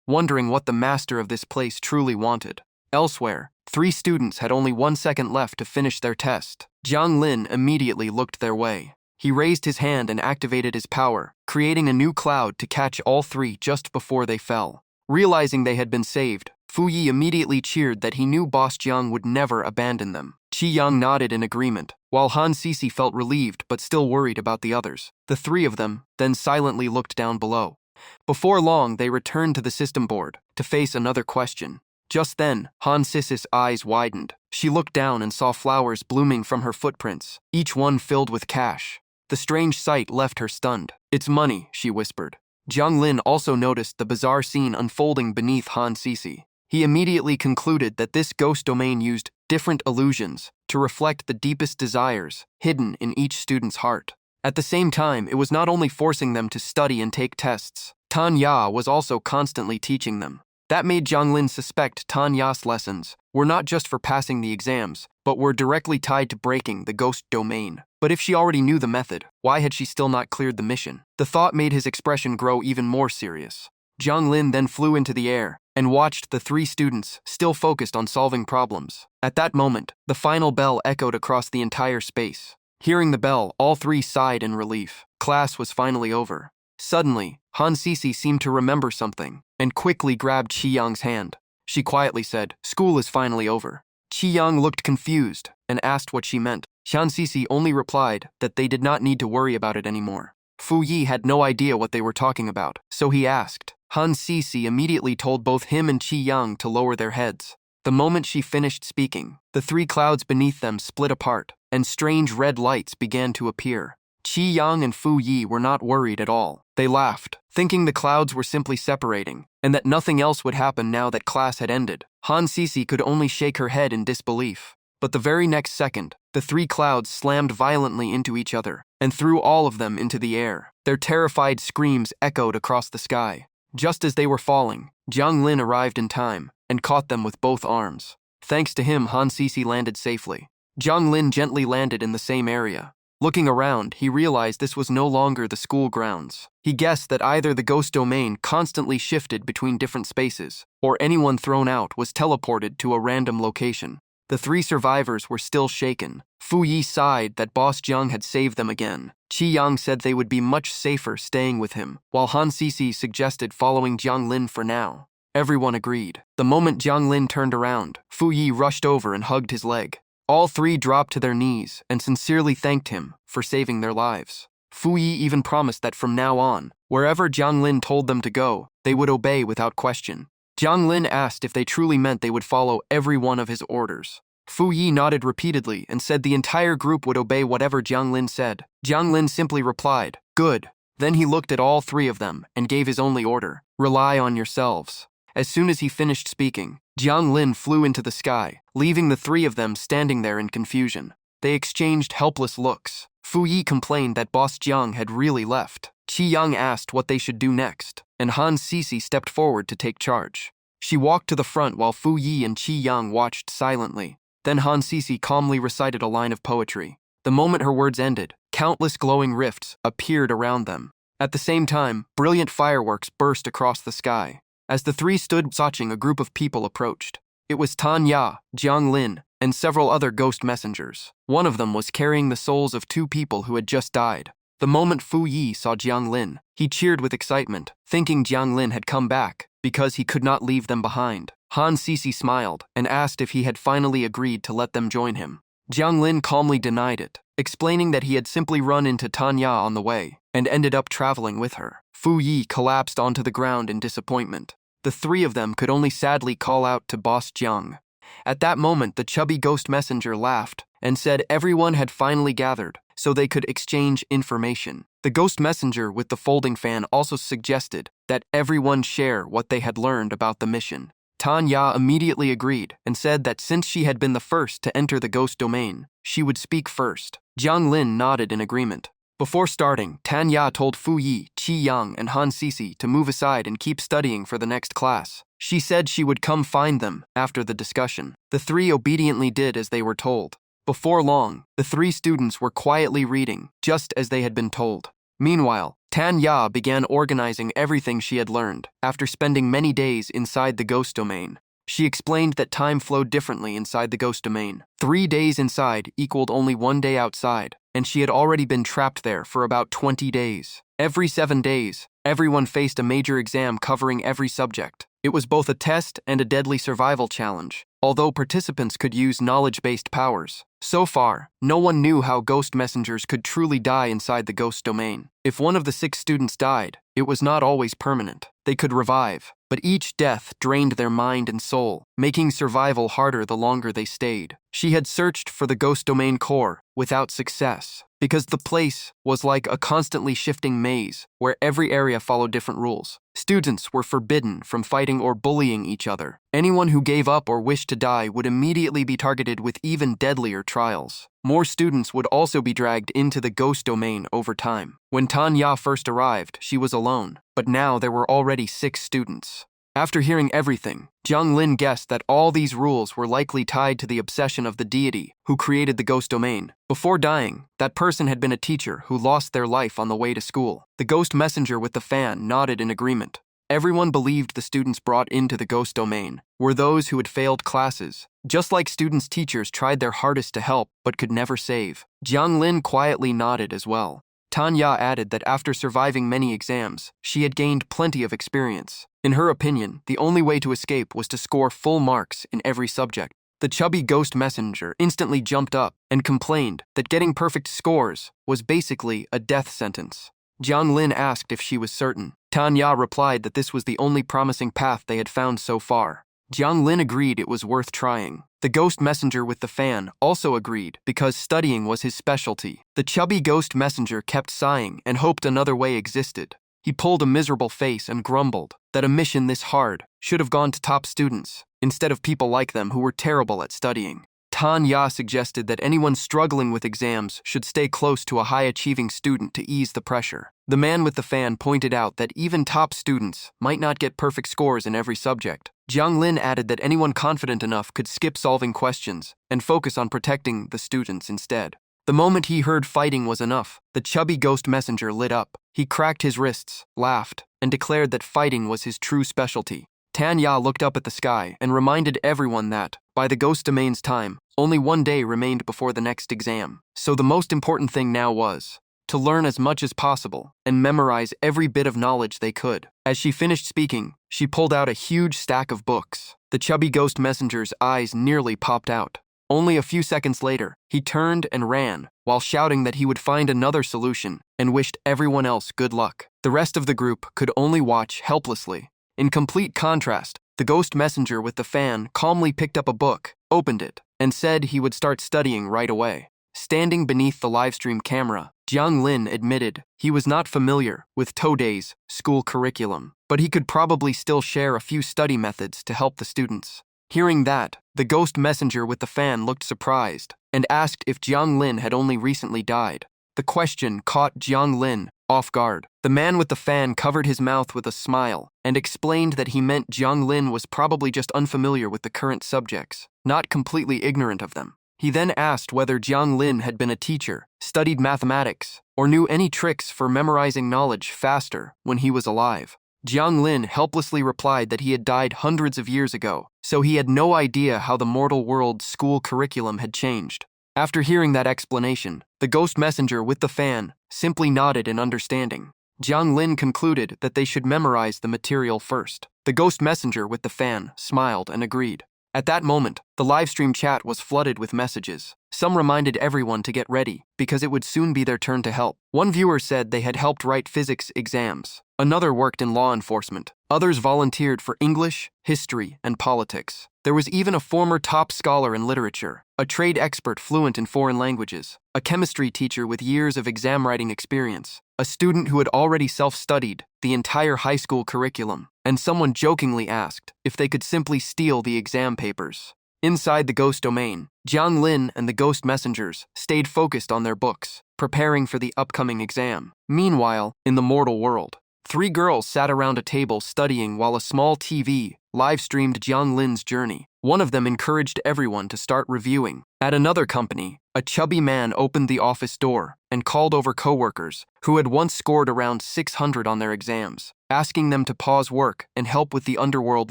wondering what the master of this place truly wanted. Elsewhere, 3 students had only 1 second left to finish their test. Jiang Lin immediately looked their way. He raised his hand and activated his power, creating a new cloud to catch all 3 just before they fell. Realizing they had been saved, Fu Yi immediately cheered that he knew Boss Jiang would never abandon them. Qi Yang nodded in agreement, while Han Sisi felt relieved but still worried about the others. The 3 of them then silently looked down below. Before long, they returned to the system board to face another question. Just then, Han Sisi's eyes widened. She looked down and saw flowers blooming from her footprints, each one filled with cash. The strange sight left her stunned. "It's money," she whispered. Jiang Lin also noticed the bizarre scene unfolding beneath Han Sisi. He immediately concluded that this ghost domain used different illusions to reflect the deepest desires hidden in each student's heart. At the same time, it was not only forcing them to study and take tests, Tan Ya was also constantly teaching them. That made Jiang Lin suspect Tan Ya's lessons were not just for passing the exams, but were directly tied to breaking the ghost domain. But if she already knew the method, why had she still not cleared the mission? The thought made his expression grow even more serious. Jiang Lin then flew into the air and watched the 3 students still focused on solving problems. At that moment, the final bell echoed across the entire space. Hearing the bell, all 3 sighed in relief. Class was finally over. Suddenly, Han Sisi seemed to remember something and quickly grabbed Qi Yang's hand. She quietly said, "School is finally over." Qi Yang looked confused and asked what she meant. Han Sisi only replied that they did not need to worry about it anymore. Fu Yi had no idea what they were talking about, so he asked. Han Sisi immediately told both him and Qi Yang to lower their heads. The moment she finished speaking, the 3 clouds beneath them split apart, and strange red lights began to appear. Qi Yang and Fu Yi were not worried at all. They laughed, thinking the clouds were simply separating, and that nothing else would happen now that class had ended. Han Sisi could only shake her head in disbelief. But the very next second, the 3 clouds slammed violently into each other and threw all of them into the air. Their terrified screams echoed across the sky. Just as they were falling, Jiang Lin arrived in time and caught them with both arms. Thanks to him, Han Sisi landed safely. Jiang Lin gently landed in the same area. Looking around, he realized this was no longer the school grounds. He guessed that either the ghost domain constantly shifted between different spaces, or anyone thrown out was teleported to a random location. The 3 survivors were still shaken. Fu Yi sighed that Boss Jiang had saved them again. Qi Yang said they would be much safer staying with him, while Han Sisi suggested following Jiang Lin for now. Everyone agreed. The moment Jiang Lin turned around, Fu Yi rushed over and hugged his leg. All 3 dropped to their knees and sincerely thanked him for saving their lives. Fu Yi even promised that from now on, wherever Jiang Lin told them to go, they would obey without question. Jiang Lin asked if they truly meant they would follow every one of his orders. Fu Yi nodded repeatedly and said the entire group would obey whatever Jiang Lin said. Jiang Lin simply replied, "Good." Then he looked at all 3 of them and gave his only order, "Rely on yourselves." As soon as he finished speaking, Jiang Lin flew into the sky, leaving the 3 of them standing there in confusion. They exchanged helpless looks. Fu Yi complained that Boss Jiang had really left. Qi Yang asked what they should do next, and Han Sisi stepped forward to take charge. She walked to the front while Fu Yi and Qi Yang watched silently. Then Han Sisi calmly recited a line of poetry. The moment her words ended, countless glowing rifts appeared around them. At the same time, brilliant fireworks burst across the sky. As the 3 stood watching, a group of people approached. It was Tan Ya, Jiang Lin, and several other ghost messengers. One of them was carrying the souls of 2 people who had just died. The moment Fu Yi saw Jiang Lin, he cheered with excitement, thinking Jiang Lin had come back because he could not leave them behind. Han Sisi smiled and asked if he had finally agreed to let them join him. Jiang Lin calmly denied it, explaining that he had simply run into Tan Ya on the way and ended up traveling with her. Fu Yi collapsed onto the ground in disappointment. The 3 of them could only sadly call out to Boss Jiang. At that moment, the chubby ghost messenger laughed and said everyone had finally gathered so they could exchange information. The ghost messenger with the folding fan also suggested that everyone share what they had learned about the mission. Tan Ya immediately agreed and said that since she had been the first to enter the ghost domain, she would speak first. Jiang Lin nodded in agreement. Before starting, Tanya told Fu Yi, Qi Yang, and Han Sisi to move aside and keep studying for the next class. She said she would come find them after the discussion. The three obediently did as they were told. Before long, the three students were quietly reading, just as they had been told. Meanwhile, Tanya began organizing everything she had learned after spending many days inside the ghost domain. She explained that time flowed differently inside the ghost domain. 3 days inside equaled only 1 day outside, and she had already been trapped there for about 20 days. Every 7 days, everyone faced a major exam covering every subject. It was both a test and a deadly survival challenge, although participants could use knowledge-based powers. So far, no one knew how ghost messengers could truly die inside the ghost domain. If one of the 6 students died, it was not always permanent. They could revive, but each death drained their mind and soul, making survival harder the longer they stayed. She had searched for the ghost domain core without success, because the place was like a constantly shifting maze where every area followed different rules. Students were forbidden from fighting or bullying each other. Anyone who gave up or wished to die would immediately be targeted with even deadlier trials. More students would also be dragged into the ghost domain over time. When Tanya first arrived, she was alone, but now there were already 6 students. After hearing everything, Jiang Lin guessed that all these rules were likely tied to the obsession of the deity who created the ghost domain. Before dying, that person had been a teacher who lost their life on the way to school. The ghost messenger with the fan nodded in agreement. Everyone believed the students brought into the ghost domain were those who had failed classes, just like students' teachers tried their hardest to help but could never save. Jiang Lin quietly nodded as well. Tanya added that after surviving many exams, she had gained plenty of experience. In her opinion, the only way to escape was to score full marks in every subject. The chubby ghost messenger instantly jumped up and complained that getting perfect scores was basically a death sentence. Jiang Lin asked if she was certain. Tanya replied that this was the only promising path they had found so far. Jiang Lin agreed it was worth trying. The ghost messenger with the fan also agreed because studying was his specialty. The chubby ghost messenger kept sighing and hoped another way existed. He pulled a miserable face and grumbled that a mission this hard should have gone to top students, instead of people like them who were terrible at studying. Tanya suggested that anyone struggling with exams should stay close to a high-achieving student to ease the pressure. The man with the fan pointed out that even top students might not get perfect scores in every subject. Jiang Lin added that anyone confident enough could skip solving questions and focus on protecting the students instead. The moment he heard fighting was enough, the chubby ghost messenger lit up. He cracked his wrists, laughed, and declared that fighting was his true specialty. Tanya looked up at the sky and reminded everyone that, by the ghost domain's time, only 1 day remained before the next exam. So the most important thing now was to learn as much as possible and memorize every bit of knowledge they could. As she finished speaking, she pulled out a huge stack of books. The chubby ghost messenger's eyes nearly popped out. Only a few seconds later, he turned and ran, while shouting that he would find another solution and wished everyone else good luck. The rest of the group could only watch helplessly. In complete contrast, the ghost messenger with the fan calmly picked up a book, opened it, and said he would start studying right away. Standing beneath the livestream camera, Jiang Lin admitted he was not familiar with Today's school curriculum, but he could probably still share a few study methods to help the students. Hearing that, the ghost messenger with the fan looked surprised and asked if Jiang Lin had only recently died. The question caught Jiang Lin off guard. The man with the fan covered his mouth with a smile and explained that he meant Jiang Lin was probably just unfamiliar with the current subjects, not completely ignorant of them. He then asked whether Jiang Lin had been a teacher, studied mathematics, or knew any tricks for memorizing knowledge faster when he was alive. Jiang Lin helplessly replied that he had died hundreds of years ago, so he had no idea how the mortal world's school curriculum had changed. After hearing that explanation, the ghost messenger with the fan simply nodded in understanding. Jiang Lin concluded that they should memorize the material first. The ghost messenger with the fan smiled and agreed. At that moment, the livestream chat was flooded with messages. Some reminded everyone to get ready, because it would soon be their turn to help. One viewer said they had helped write physics exams. Another worked in law enforcement. Others volunteered for English, history, and politics. There was even a former top scholar in literature, a trade expert fluent in foreign languages, a chemistry teacher with years of exam writing experience, a student who had already self-studied the entire high school curriculum, and someone jokingly asked if they could simply steal the exam papers. Inside the ghost domain, Jiang Lin and the ghost messengers stayed focused on their books. preparing for the upcoming exam. Meanwhile, in the mortal world, 3 girls sat around a table studying while a small TV live-streamed Jiang Lin's journey. One of them encouraged everyone to start reviewing. At another company, a chubby man opened the office door and called over coworkers who had once scored around 600 on their exams, asking them to pause work and help with the Underworld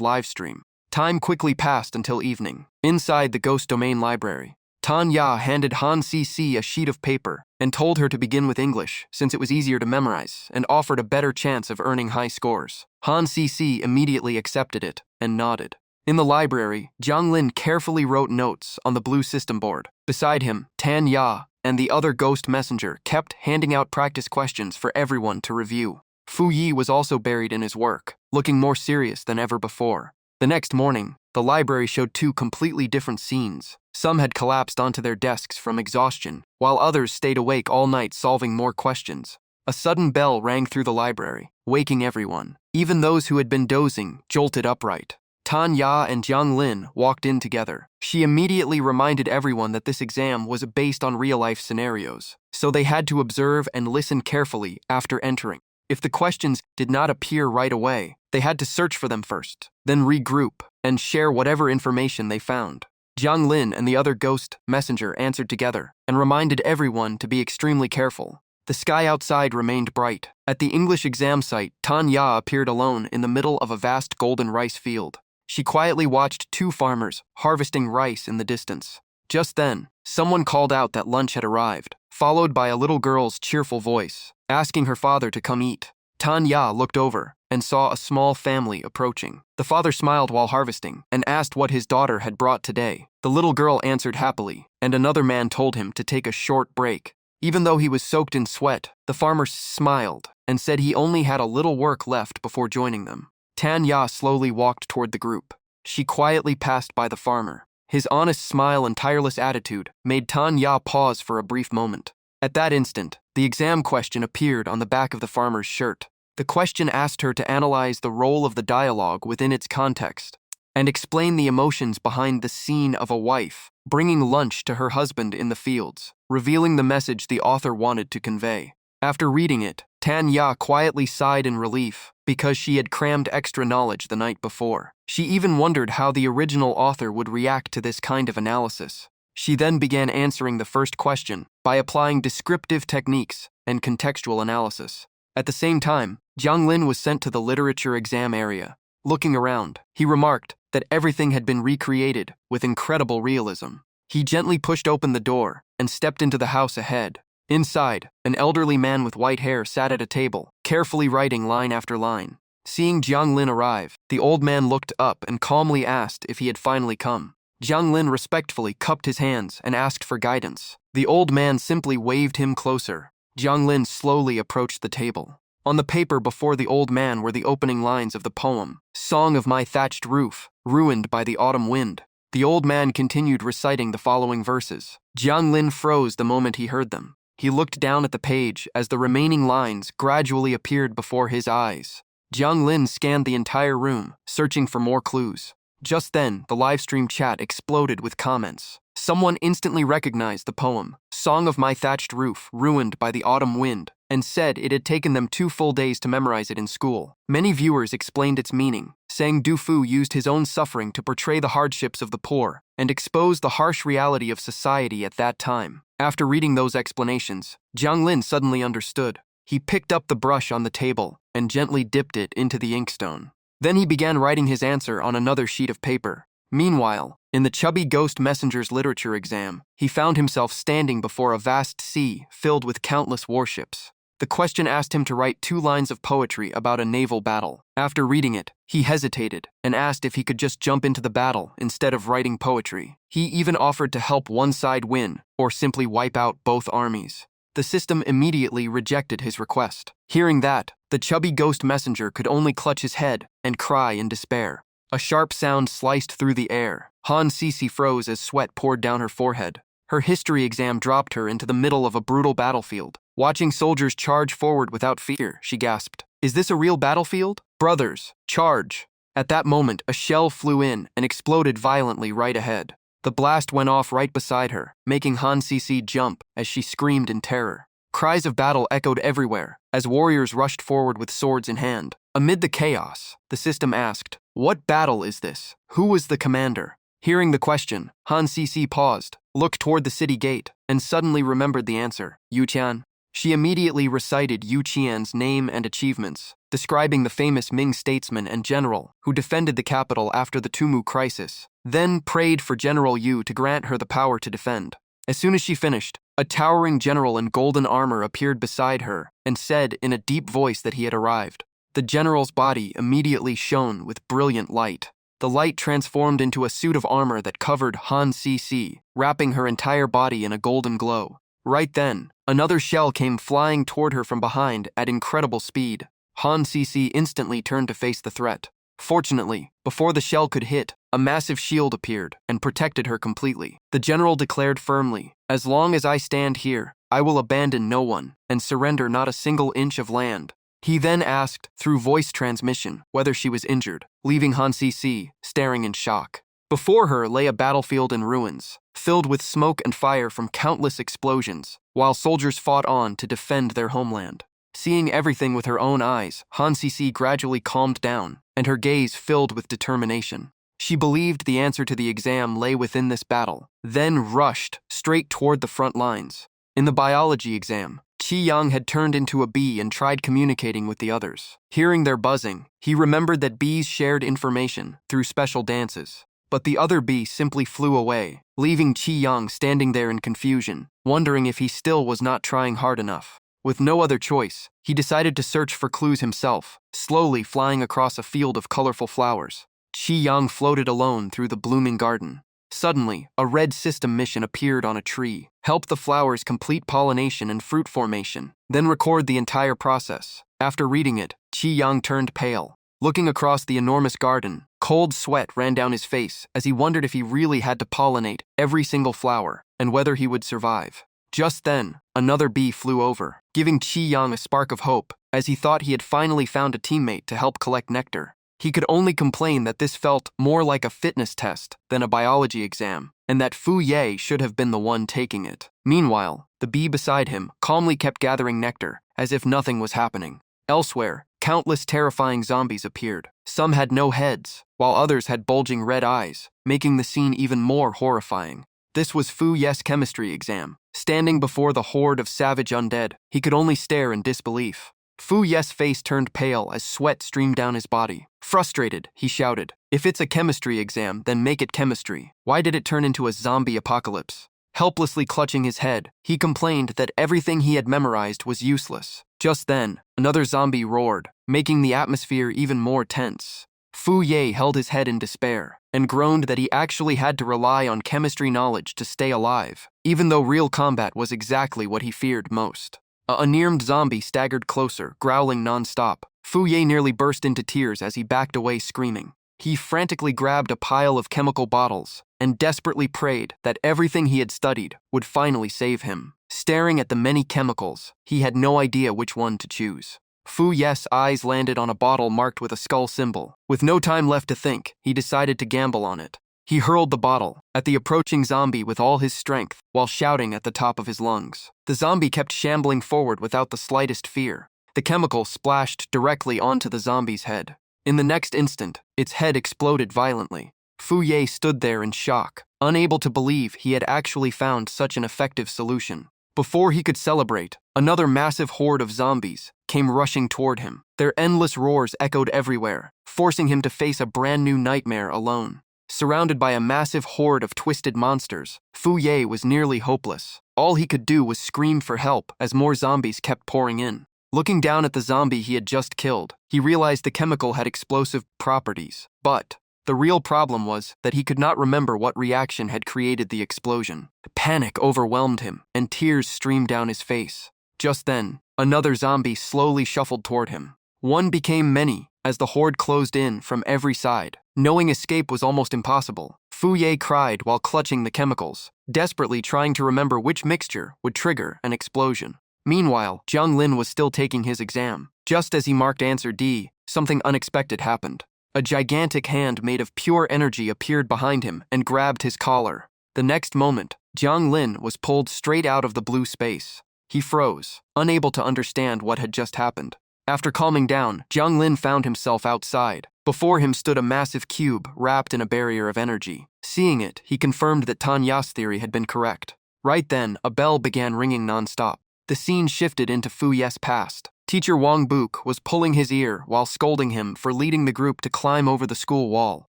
livestream. Time quickly passed until evening. Inside the Ghost Domain library, Tan Ya handed Han Cece a sheet of paper and told her to begin with English since it was easier to memorize and offered a better chance of earning high scores. Han Cece immediately accepted it and nodded. In the library, Jiang Lin carefully wrote notes on the blue system board. Beside him, Tan Ya and the other ghost messenger kept handing out practice questions for everyone to review. Fu Yi was also buried in his work, looking more serious than ever before. The next morning, the library showed 2 completely different scenes. Some had collapsed onto their desks from exhaustion, while others stayed awake all night solving more questions. A sudden bell rang through the library, waking everyone. Even those who had been dozing jolted upright. Tan Ya and Jiang Lin walked in together. She immediately reminded everyone that this exam was based on real-life scenarios, so they had to observe and listen carefully after entering. If the questions did not appear right away, they had to search for them first, then regroup and share whatever information they found. Jiang Lin and the other ghost messenger answered together and reminded everyone to be extremely careful. The sky outside remained bright. At the English exam site, Tan Ya appeared alone in the middle of a vast golden rice field. She quietly watched 2 farmers harvesting rice in the distance. Just then, someone called out that lunch had arrived, followed by a little girl's cheerful voice, asking her father to come eat. Tan Ya looked over and saw a small family approaching. The father smiled while harvesting and asked what his daughter had brought today. The little girl answered happily, and another man told him to take a short break. Even though he was soaked in sweat, the farmer smiled and said he only had a little work left before joining them. Tan Ya slowly walked toward the group. She quietly passed by the farmer. His honest smile and tireless attitude made Tan Ya pause for a brief moment. At that instant, the exam question appeared on the back of the farmer's shirt. The question asked her to analyze the role of the dialogue within its context and explain the emotions behind the scene of a wife bringing lunch to her husband in the fields, revealing the message the author wanted to convey. After reading it, Tan Ya quietly sighed in relief because she had crammed extra knowledge the night before. She even wondered how the original author would react to this kind of analysis. She then began answering the first question by applying descriptive techniques and contextual analysis. At the same time, Jiang Lin was sent to the literature exam area. Looking around, he remarked that everything had been recreated with incredible realism. He gently pushed open the door and stepped into the house ahead. Inside, an elderly man with white hair sat at a table, carefully writing line after line. Seeing Jiang Lin arrive, the old man looked up and calmly asked if he had finally come. Jiang Lin respectfully cupped his hands and asked for guidance. The old man simply waved him closer. Jiang Lin slowly approached the table. On the paper before the old man were the opening lines of the poem, "Song of My Thatched Roof, Ruined by the Autumn Wind." The old man continued reciting the following verses. Jiang Lin froze the moment he heard them. He looked down at the page as the remaining lines gradually appeared before his eyes. Jiang Lin scanned the entire room, searching for more clues. Just then, the livestream chat exploded with comments. Someone instantly recognized the poem, "Song of My Thatched Roof, Ruined by the Autumn Wind," and said it had taken them 2 full days to memorize it in school. Many viewers explained its meaning, saying Du Fu used his own suffering to portray the hardships of the poor and expose the harsh reality of society at that time. After reading those explanations, Jiang Lin suddenly understood. He picked up the brush on the table and gently dipped it into the inkstone. Then he began writing his answer on another sheet of paper. Meanwhile, in the chubby ghost messenger's literature exam, he found himself standing before a vast sea filled with countless warships. The question asked him to write 2 lines of poetry about a naval battle. After reading it, he hesitated and asked if he could just jump into the battle instead of writing poetry. He even offered to help one side win or simply wipe out both armies. The system immediately rejected his request. Hearing that, the chubby ghost messenger could only clutch his head and cry in despair. A sharp sound sliced through the air. Han Cece froze as sweat poured down her forehead. Her history exam dropped her into the middle of a brutal battlefield. Watching soldiers charge forward without fear, she gasped, "Is this a real battlefield? Brothers, charge!" At that moment, a shell flew in and exploded violently right ahead. The blast went off right beside her, making Han Cece jump as she screamed in terror. Cries of battle echoed everywhere as warriors rushed forward with swords in hand. Amid the chaos, the system asked, "What battle is this? Who was the commander?" Hearing the question, Han Sisi paused, looked toward the city gate, and suddenly remembered the answer, Yu Qian. She immediately recited Yu Qian's name and achievements, describing the famous Ming statesman and general who defended the capital after the Tumu crisis, then prayed for General Yu to grant her the power to defend. As soon as she finished, a towering general in golden armor appeared beside her and said in a deep voice that he had arrived. The general's body immediately shone with brilliant light. The light transformed into a suit of armor that covered Han Sisi, wrapping her entire body in a golden glow. Right then, another shell came flying toward her from behind at incredible speed. Han Sisi instantly turned to face the threat. Fortunately, before the shell could hit, a massive shield appeared and protected her completely. The general declared firmly, "As long as I stand here, I will abandon no one and surrender not a single inch of land." He then asked, through voice transmission, whether she was injured, leaving Han Sisi staring in shock. Before her lay a battlefield in ruins, filled with smoke and fire from countless explosions, while soldiers fought on to defend their homeland. Seeing everything with her own eyes, Han Sisi gradually calmed down, and her gaze filled with determination. She believed the answer to the exam lay within this battle, then rushed straight toward the front lines. In the biology exam, Qi Yang had turned into a bee and tried communicating with the others. Hearing their buzzing, he remembered that bees shared information through special dances. But the other bee simply flew away, leaving Qi Yang standing there in confusion, wondering if he still was not trying hard enough. With no other choice, he decided to search for clues himself, slowly flying across a field of colorful flowers. Qi Yang floated alone through the blooming garden. Suddenly, a red system mission appeared on a tree. Help the flowers complete pollination and fruit formation, then record the entire process. After reading it, Qi Yang turned pale. Looking across the enormous garden, cold sweat ran down his face as he wondered if he really had to pollinate every single flower and whether he would survive. Just then, another bee flew over, giving Qi Yang a spark of hope as he thought he had finally found a teammate to help collect nectar. He could only complain that this felt more like a fitness test than a biology exam, and that Fu Ye should have been the one taking it. Meanwhile, the bee beside him calmly kept gathering nectar, as if nothing was happening. Elsewhere, countless terrifying zombies appeared. Some had no heads, while others had bulging red eyes, making the scene even more horrifying. This was Fu Ye's chemistry exam. Standing before the horde of savage undead, he could only stare in disbelief. Fu Ye's face turned pale as sweat streamed down his body. Frustrated, he shouted, "If it's a chemistry exam, then make it chemistry. Why did it turn into a zombie apocalypse?" Helplessly clutching his head, he complained that everything he had memorized was useless. Just then, another zombie roared, making the atmosphere even more tense. Fu Ye held his head in despair and groaned that he actually had to rely on chemistry knowledge to stay alive, even though real combat was exactly what he feared most. A unarmed zombie staggered closer, growling non-stop. Fu Ye nearly burst into tears as he backed away screaming. He frantically grabbed a pile of chemical bottles and desperately prayed that everything he had studied would finally save him. Staring at the many chemicals, he had no idea which one to choose. Fu Ye's eyes landed on a bottle marked with a skull symbol. With no time left to think, he decided to gamble on it. He hurled the bottle at the approaching zombie with all his strength while shouting at the top of his lungs. The zombie kept shambling forward without the slightest fear. The chemical splashed directly onto the zombie's head. In the next instant, its head exploded violently. Fu Ye stood there in shock, unable to believe he had actually found such an effective solution. Before he could celebrate, another massive horde of zombies came rushing toward him. Their endless roars echoed everywhere, forcing him to face a brand new nightmare alone. Surrounded by a massive horde of twisted monsters, Fu Ye was nearly hopeless. All he could do was scream for help as more zombies kept pouring in. Looking down at the zombie he had just killed, he realized the chemical had explosive properties. But the real problem was that he could not remember what reaction had created the explosion. Panic overwhelmed him, and tears streamed down his face. Just then, another zombie slowly shuffled toward him. One became many as the horde closed in from every side. Knowing escape was almost impossible, Fu Ye cried while clutching the chemicals, desperately trying to remember which mixture would trigger an explosion. Meanwhile, Jiang Lin was still taking his exam. Just as he marked answer D, something unexpected happened. A gigantic hand made of pure energy appeared behind him and grabbed his collar. The next moment, Jiang Lin was pulled straight out of the blue space. He froze, unable to understand what had just happened. After calming down, Jiang Lin found himself outside. Before him stood a massive cube wrapped in a barrier of energy. Seeing it, he confirmed that Tanya's theory had been correct. Right then, a bell began ringing non-stop. The scene shifted into Fu Ye's past. Teacher Wang Buk was pulling his ear while scolding him for leading the group to climb over the school wall,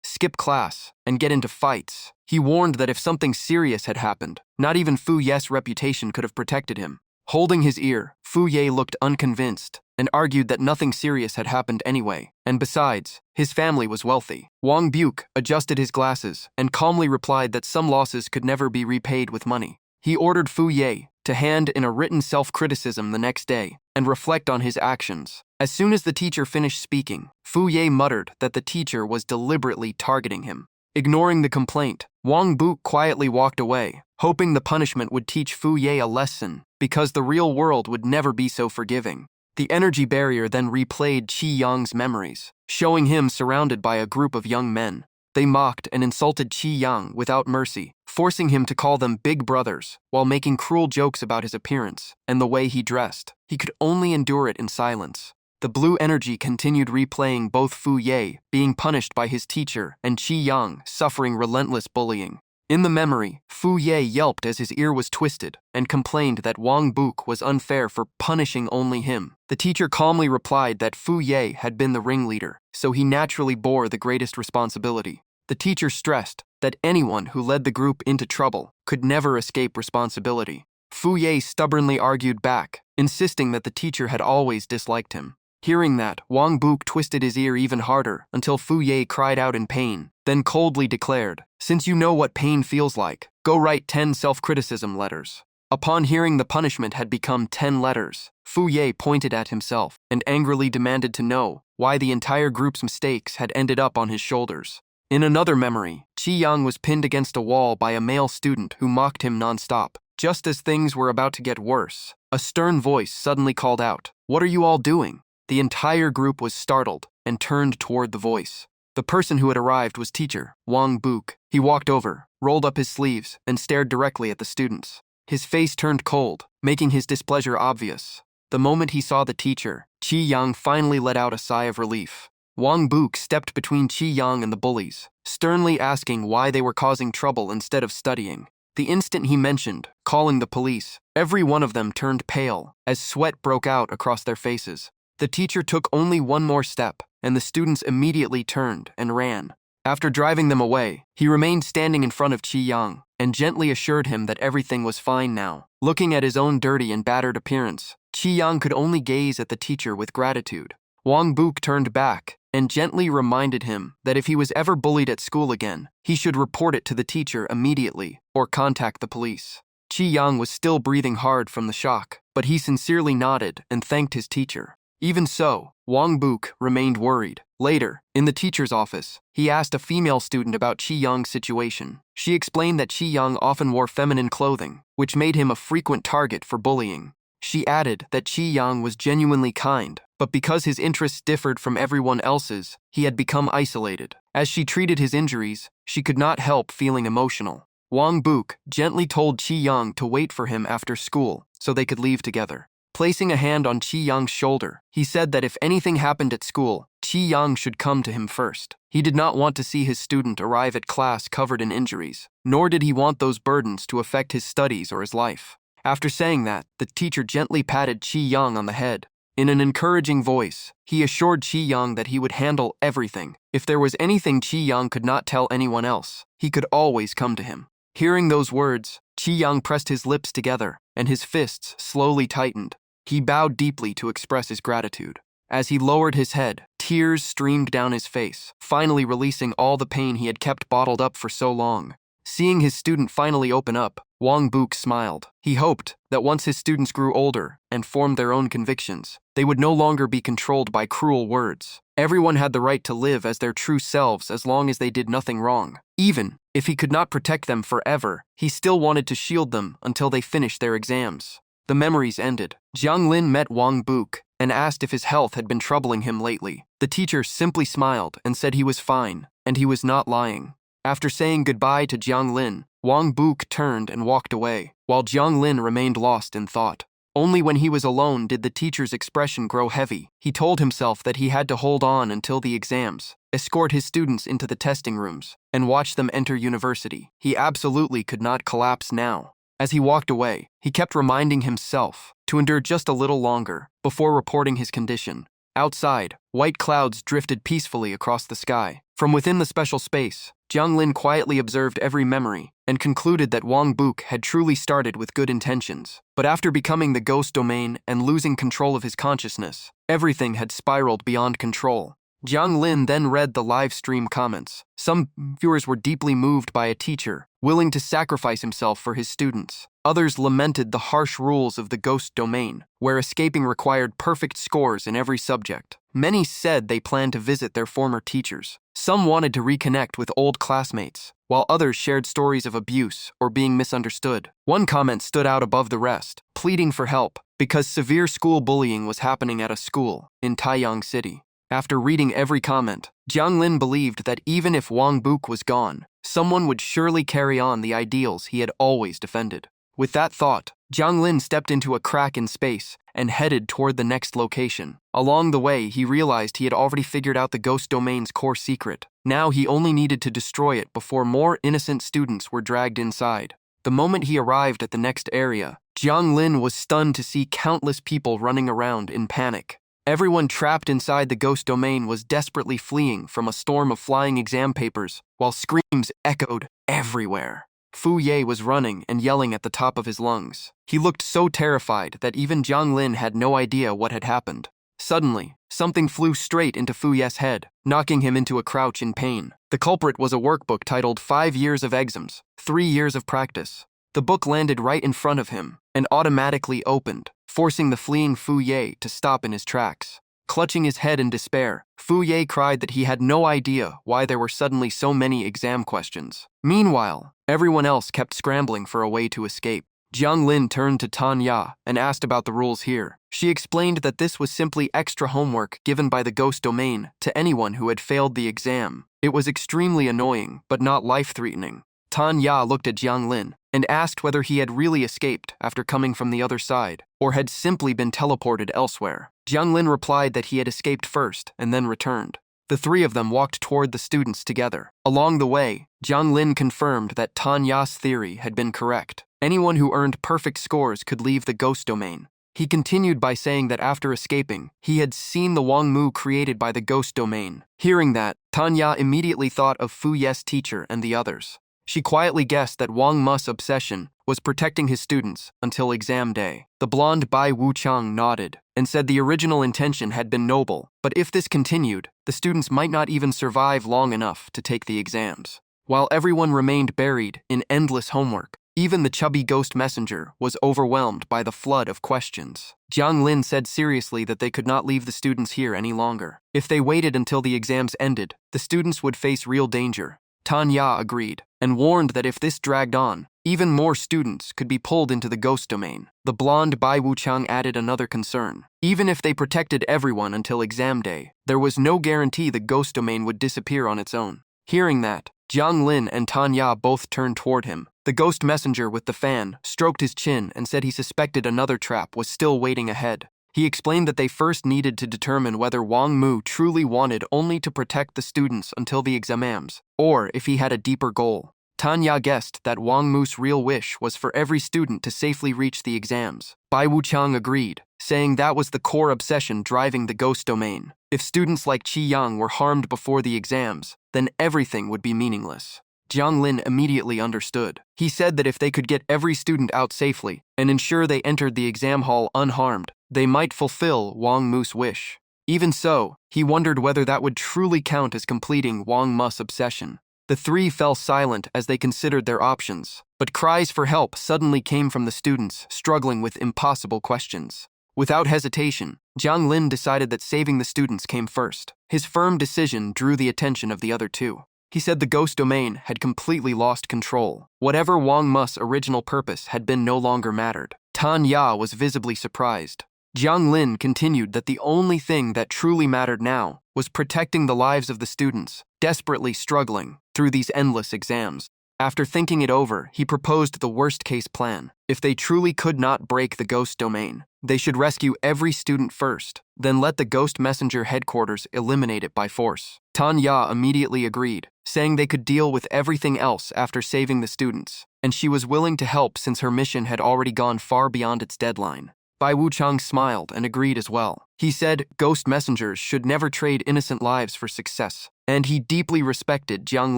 skip class, and get into fights. He warned that if something serious had happened, not even Fu Ye's reputation could have protected him. Holding his ear, Fu Ye looked unconvinced and argued that nothing serious had happened anyway, and besides, his family was wealthy. Wang Buk adjusted his glasses and calmly replied that some losses could never be repaid with money. He ordered Fu Ye to hand in a written self-criticism the next day and reflect on his actions. As soon as the teacher finished speaking, Fu Ye muttered that the teacher was deliberately targeting him. Ignoring the complaint, Wang Buk quietly walked away, hoping the punishment would teach Fu Ye a lesson, because the real world would never be so forgiving. The energy barrier then replayed Qi Yang's memories, showing him surrounded by a group of young men. They mocked and insulted Qi Yang without mercy, forcing him to call them big brothers, while making cruel jokes about his appearance and the way he dressed. He could only endure it in silence. The blue energy continued replaying both Fu Ye being punished by his teacher and Qi Yang suffering relentless bullying. In the memory, Fu Ye yelped as his ear was twisted and complained that Wang Buk was unfair for punishing only him. The teacher calmly replied that Fu Ye had been the ringleader, so he naturally bore the greatest responsibility. The teacher stressed that anyone who led the group into trouble could never escape responsibility. Fu Ye stubbornly argued back, insisting that the teacher had always disliked him. Hearing that, Wang Buk twisted his ear even harder until Fu Ye cried out in pain, then coldly declared, "Since you know what pain feels like, go write 10 self-criticism letters." Upon hearing the punishment had become 10 letters, Fu Ye pointed at himself and angrily demanded to know why the entire group's mistakes had ended up on his shoulders. In another memory, Qi Yang was pinned against a wall by a male student who mocked him non-stop. Just as things were about to get worse, a stern voice suddenly called out, "What are you all doing?" The entire group was startled and turned toward the voice. The person who had arrived was teacher Wang Buk. He walked over, rolled up his sleeves, and stared directly at the students. His face turned cold, making his displeasure obvious. The moment he saw the teacher, Qi Yang finally let out a sigh of relief. Wang Buk stepped between Qi Yang and the bullies, sternly asking why they were causing trouble instead of studying. The instant he mentioned calling the police, every one of them turned pale as sweat broke out across their faces. The teacher took only one more step, and the students immediately turned and ran. After driving them away, he remained standing in front of Qi Yang and gently assured him that everything was fine now. Looking at his own dirty and battered appearance, Qi Yang could only gaze at the teacher with gratitude. Wang Buk turned back and gently reminded him that if he was ever bullied at school again, he should report it to the teacher immediately or contact the police. Qi Yang was still breathing hard from the shock, but he sincerely nodded and thanked his teacher. Even so, Wang Buk remained worried. Later, in the teacher's office, he asked a female student about Qi Yang's situation. She explained that Qi Yang often wore feminine clothing, which made him a frequent target for bullying. She added that Qi Yang was genuinely kind, but because his interests differed from everyone else's, he had become isolated. As she treated his injuries, she could not help feeling emotional. Wang Buk gently told Qi Yang to wait for him after school so they could leave together. Placing a hand on Qi Yang's shoulder, he said that if anything happened at school, Qi Yang should come to him first. He did not want to see his student arrive at class covered in injuries, nor did he want those burdens to affect his studies or his life. After saying that, the teacher gently patted Qi Yang on the head. In an encouraging voice, he assured Qi Yang that he would handle everything. If there was anything Qi Yang could not tell anyone else, he could always come to him. Hearing those words, Qi Yang pressed his lips together, and his fists slowly tightened. He bowed deeply to express his gratitude. As he lowered his head, tears streamed down his face, finally releasing all the pain he had kept bottled up for so long. Seeing his student finally open up, Wang Buk smiled. He hoped that once his students grew older and formed their own convictions, they would no longer be controlled by cruel words. Everyone had the right to live as their true selves as long as they did nothing wrong. Even if he could not protect them forever, he still wanted to shield them until they finished their exams. The memories ended. Jiang Lin met Wang Buk and asked if his health had been troubling him lately. The teacher simply smiled and said he was fine, and he was not lying. After saying goodbye to Jiang Lin, Wang Buk turned and walked away, while Jiang Lin remained lost in thought. Only when he was alone did the teacher's expression grow heavy. He told himself that he had to hold on until the exams, escort his students into the testing rooms, and watch them enter university. He absolutely could not collapse now. As he walked away, he kept reminding himself to endure just a little longer before reporting his condition. Outside, white clouds drifted peacefully across the sky. From within the special space, Jiang Lin quietly observed every memory and concluded that Wang Buk had truly started with good intentions. But after becoming the ghost domain and losing control of his consciousness, everything had spiraled beyond control. Jiang Lin then read the live stream comments. Some viewers were deeply moved by a teacher, willing to sacrifice himself for his students. Others lamented the harsh rules of the ghost domain, where escaping required perfect scores in every subject. Many said they planned to visit their former teachers. Some wanted to reconnect with old classmates, while others shared stories of abuse or being misunderstood. One comment stood out above the rest, pleading for help because severe school bullying was happening at a school in Taiyang City. After reading every comment, Jiang Lin believed that even if Wang Buk was gone, someone would surely carry on the ideals he had always defended. With that thought, Jiang Lin stepped into a crack in space and headed toward the next location. Along the way, he realized he had already figured out the ghost domain's core secret. Now he only needed to destroy it before more innocent students were dragged inside. The moment he arrived at the next area, Jiang Lin was stunned to see countless people running around in panic. Everyone trapped inside the ghost domain was desperately fleeing from a storm of flying exam papers, while screams echoed everywhere. Fu Ye was running and yelling at the top of his lungs. He looked so terrified that even Jiang Lin had no idea what had happened. Suddenly, something flew straight into Fu Ye's head, knocking him into a crouch in pain. The culprit was a workbook titled 5 Years of Exams, 3 Years of Practice. The book landed right in front of him and automatically opened, forcing the fleeing Fu Ye to stop in his tracks. Clutching his head in despair, Fu Ye cried that he had no idea why there were suddenly so many exam questions. Meanwhile, everyone else kept scrambling for a way to escape. Jiang Lin turned to Tanya and asked about the rules here. She explained that this was simply extra homework given by the ghost domain to anyone who had failed the exam. It was extremely annoying, but not life-threatening. Tanya looked at Jiang Lin and asked whether he had really escaped after coming from the other side, or had simply been teleported elsewhere. Jiang Lin replied that he had escaped first and then returned. The three of them walked toward the students together. Along the way, Jiang Lin confirmed that Tanya's theory had been correct. Anyone who earned perfect scores could leave the ghost domain. He continued by saying that after escaping, he had seen the Wang Mu created by the ghost domain. Hearing that, Tanya immediately thought of Fu Ye's teacher and the others. She quietly guessed that Wang Mu's obsession was protecting his students until exam day. The blonde Bai Wuchang nodded and said the original intention had been noble, but if this continued, the students might not even survive long enough to take the exams. While everyone remained buried in endless homework, even the chubby ghost messenger was overwhelmed by the flood of questions. Jiang Lin said seriously that they could not leave the students here any longer. If they waited until the exams ended, the students would face real danger. Tanya agreed and warned that if this dragged on, even more students could be pulled into the ghost domain. The blonde Bai Wuchang added another concern. Even if they protected everyone until exam day, there was no guarantee the ghost domain would disappear on its own. Hearing that, Jiang Lin and Tanya both turned toward him. The ghost messenger with the fan stroked his chin and said he suspected another trap was still waiting ahead. He explained that they first needed to determine whether Wang Mu truly wanted only to protect the students until the exams, or if he had a deeper goal. Tanya guessed that Wang Mu's real wish was for every student to safely reach the exams. Bai Wuchang agreed, saying that was the core obsession driving the ghost domain. If students like Qi Yang were harmed before the exams, then everything would be meaningless. Jiang Lin immediately understood. He said that if they could get every student out safely and ensure they entered the exam hall unharmed, they might fulfill Wang Mu's wish. Even so, he wondered whether that would truly count as completing Wang Mu's obsession. The three fell silent as they considered their options, but cries for help suddenly came from the students struggling with impossible questions. Without hesitation, Jiang Lin decided that saving the students came first. His firm decision drew the attention of the other two. He said the ghost domain had completely lost control. Whatever Wang Mu's original purpose had been no longer mattered. Tanya was visibly surprised. Jiang Lin continued that the only thing that truly mattered now was protecting the lives of the students, desperately struggling through these endless exams. After thinking it over, he proposed the worst-case plan. If they truly could not break the ghost domain, they should rescue every student first, then let the ghost messenger headquarters eliminate it by force. Tanya immediately agreed, saying they could deal with everything else after saving the students, and she was willing to help since her mission had already gone far beyond its deadline. Bai Wuchang smiled and agreed as well. He said ghost messengers should never trade innocent lives for success, and he deeply respected Jiang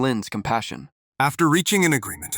Lin's compassion. After reaching an agreement,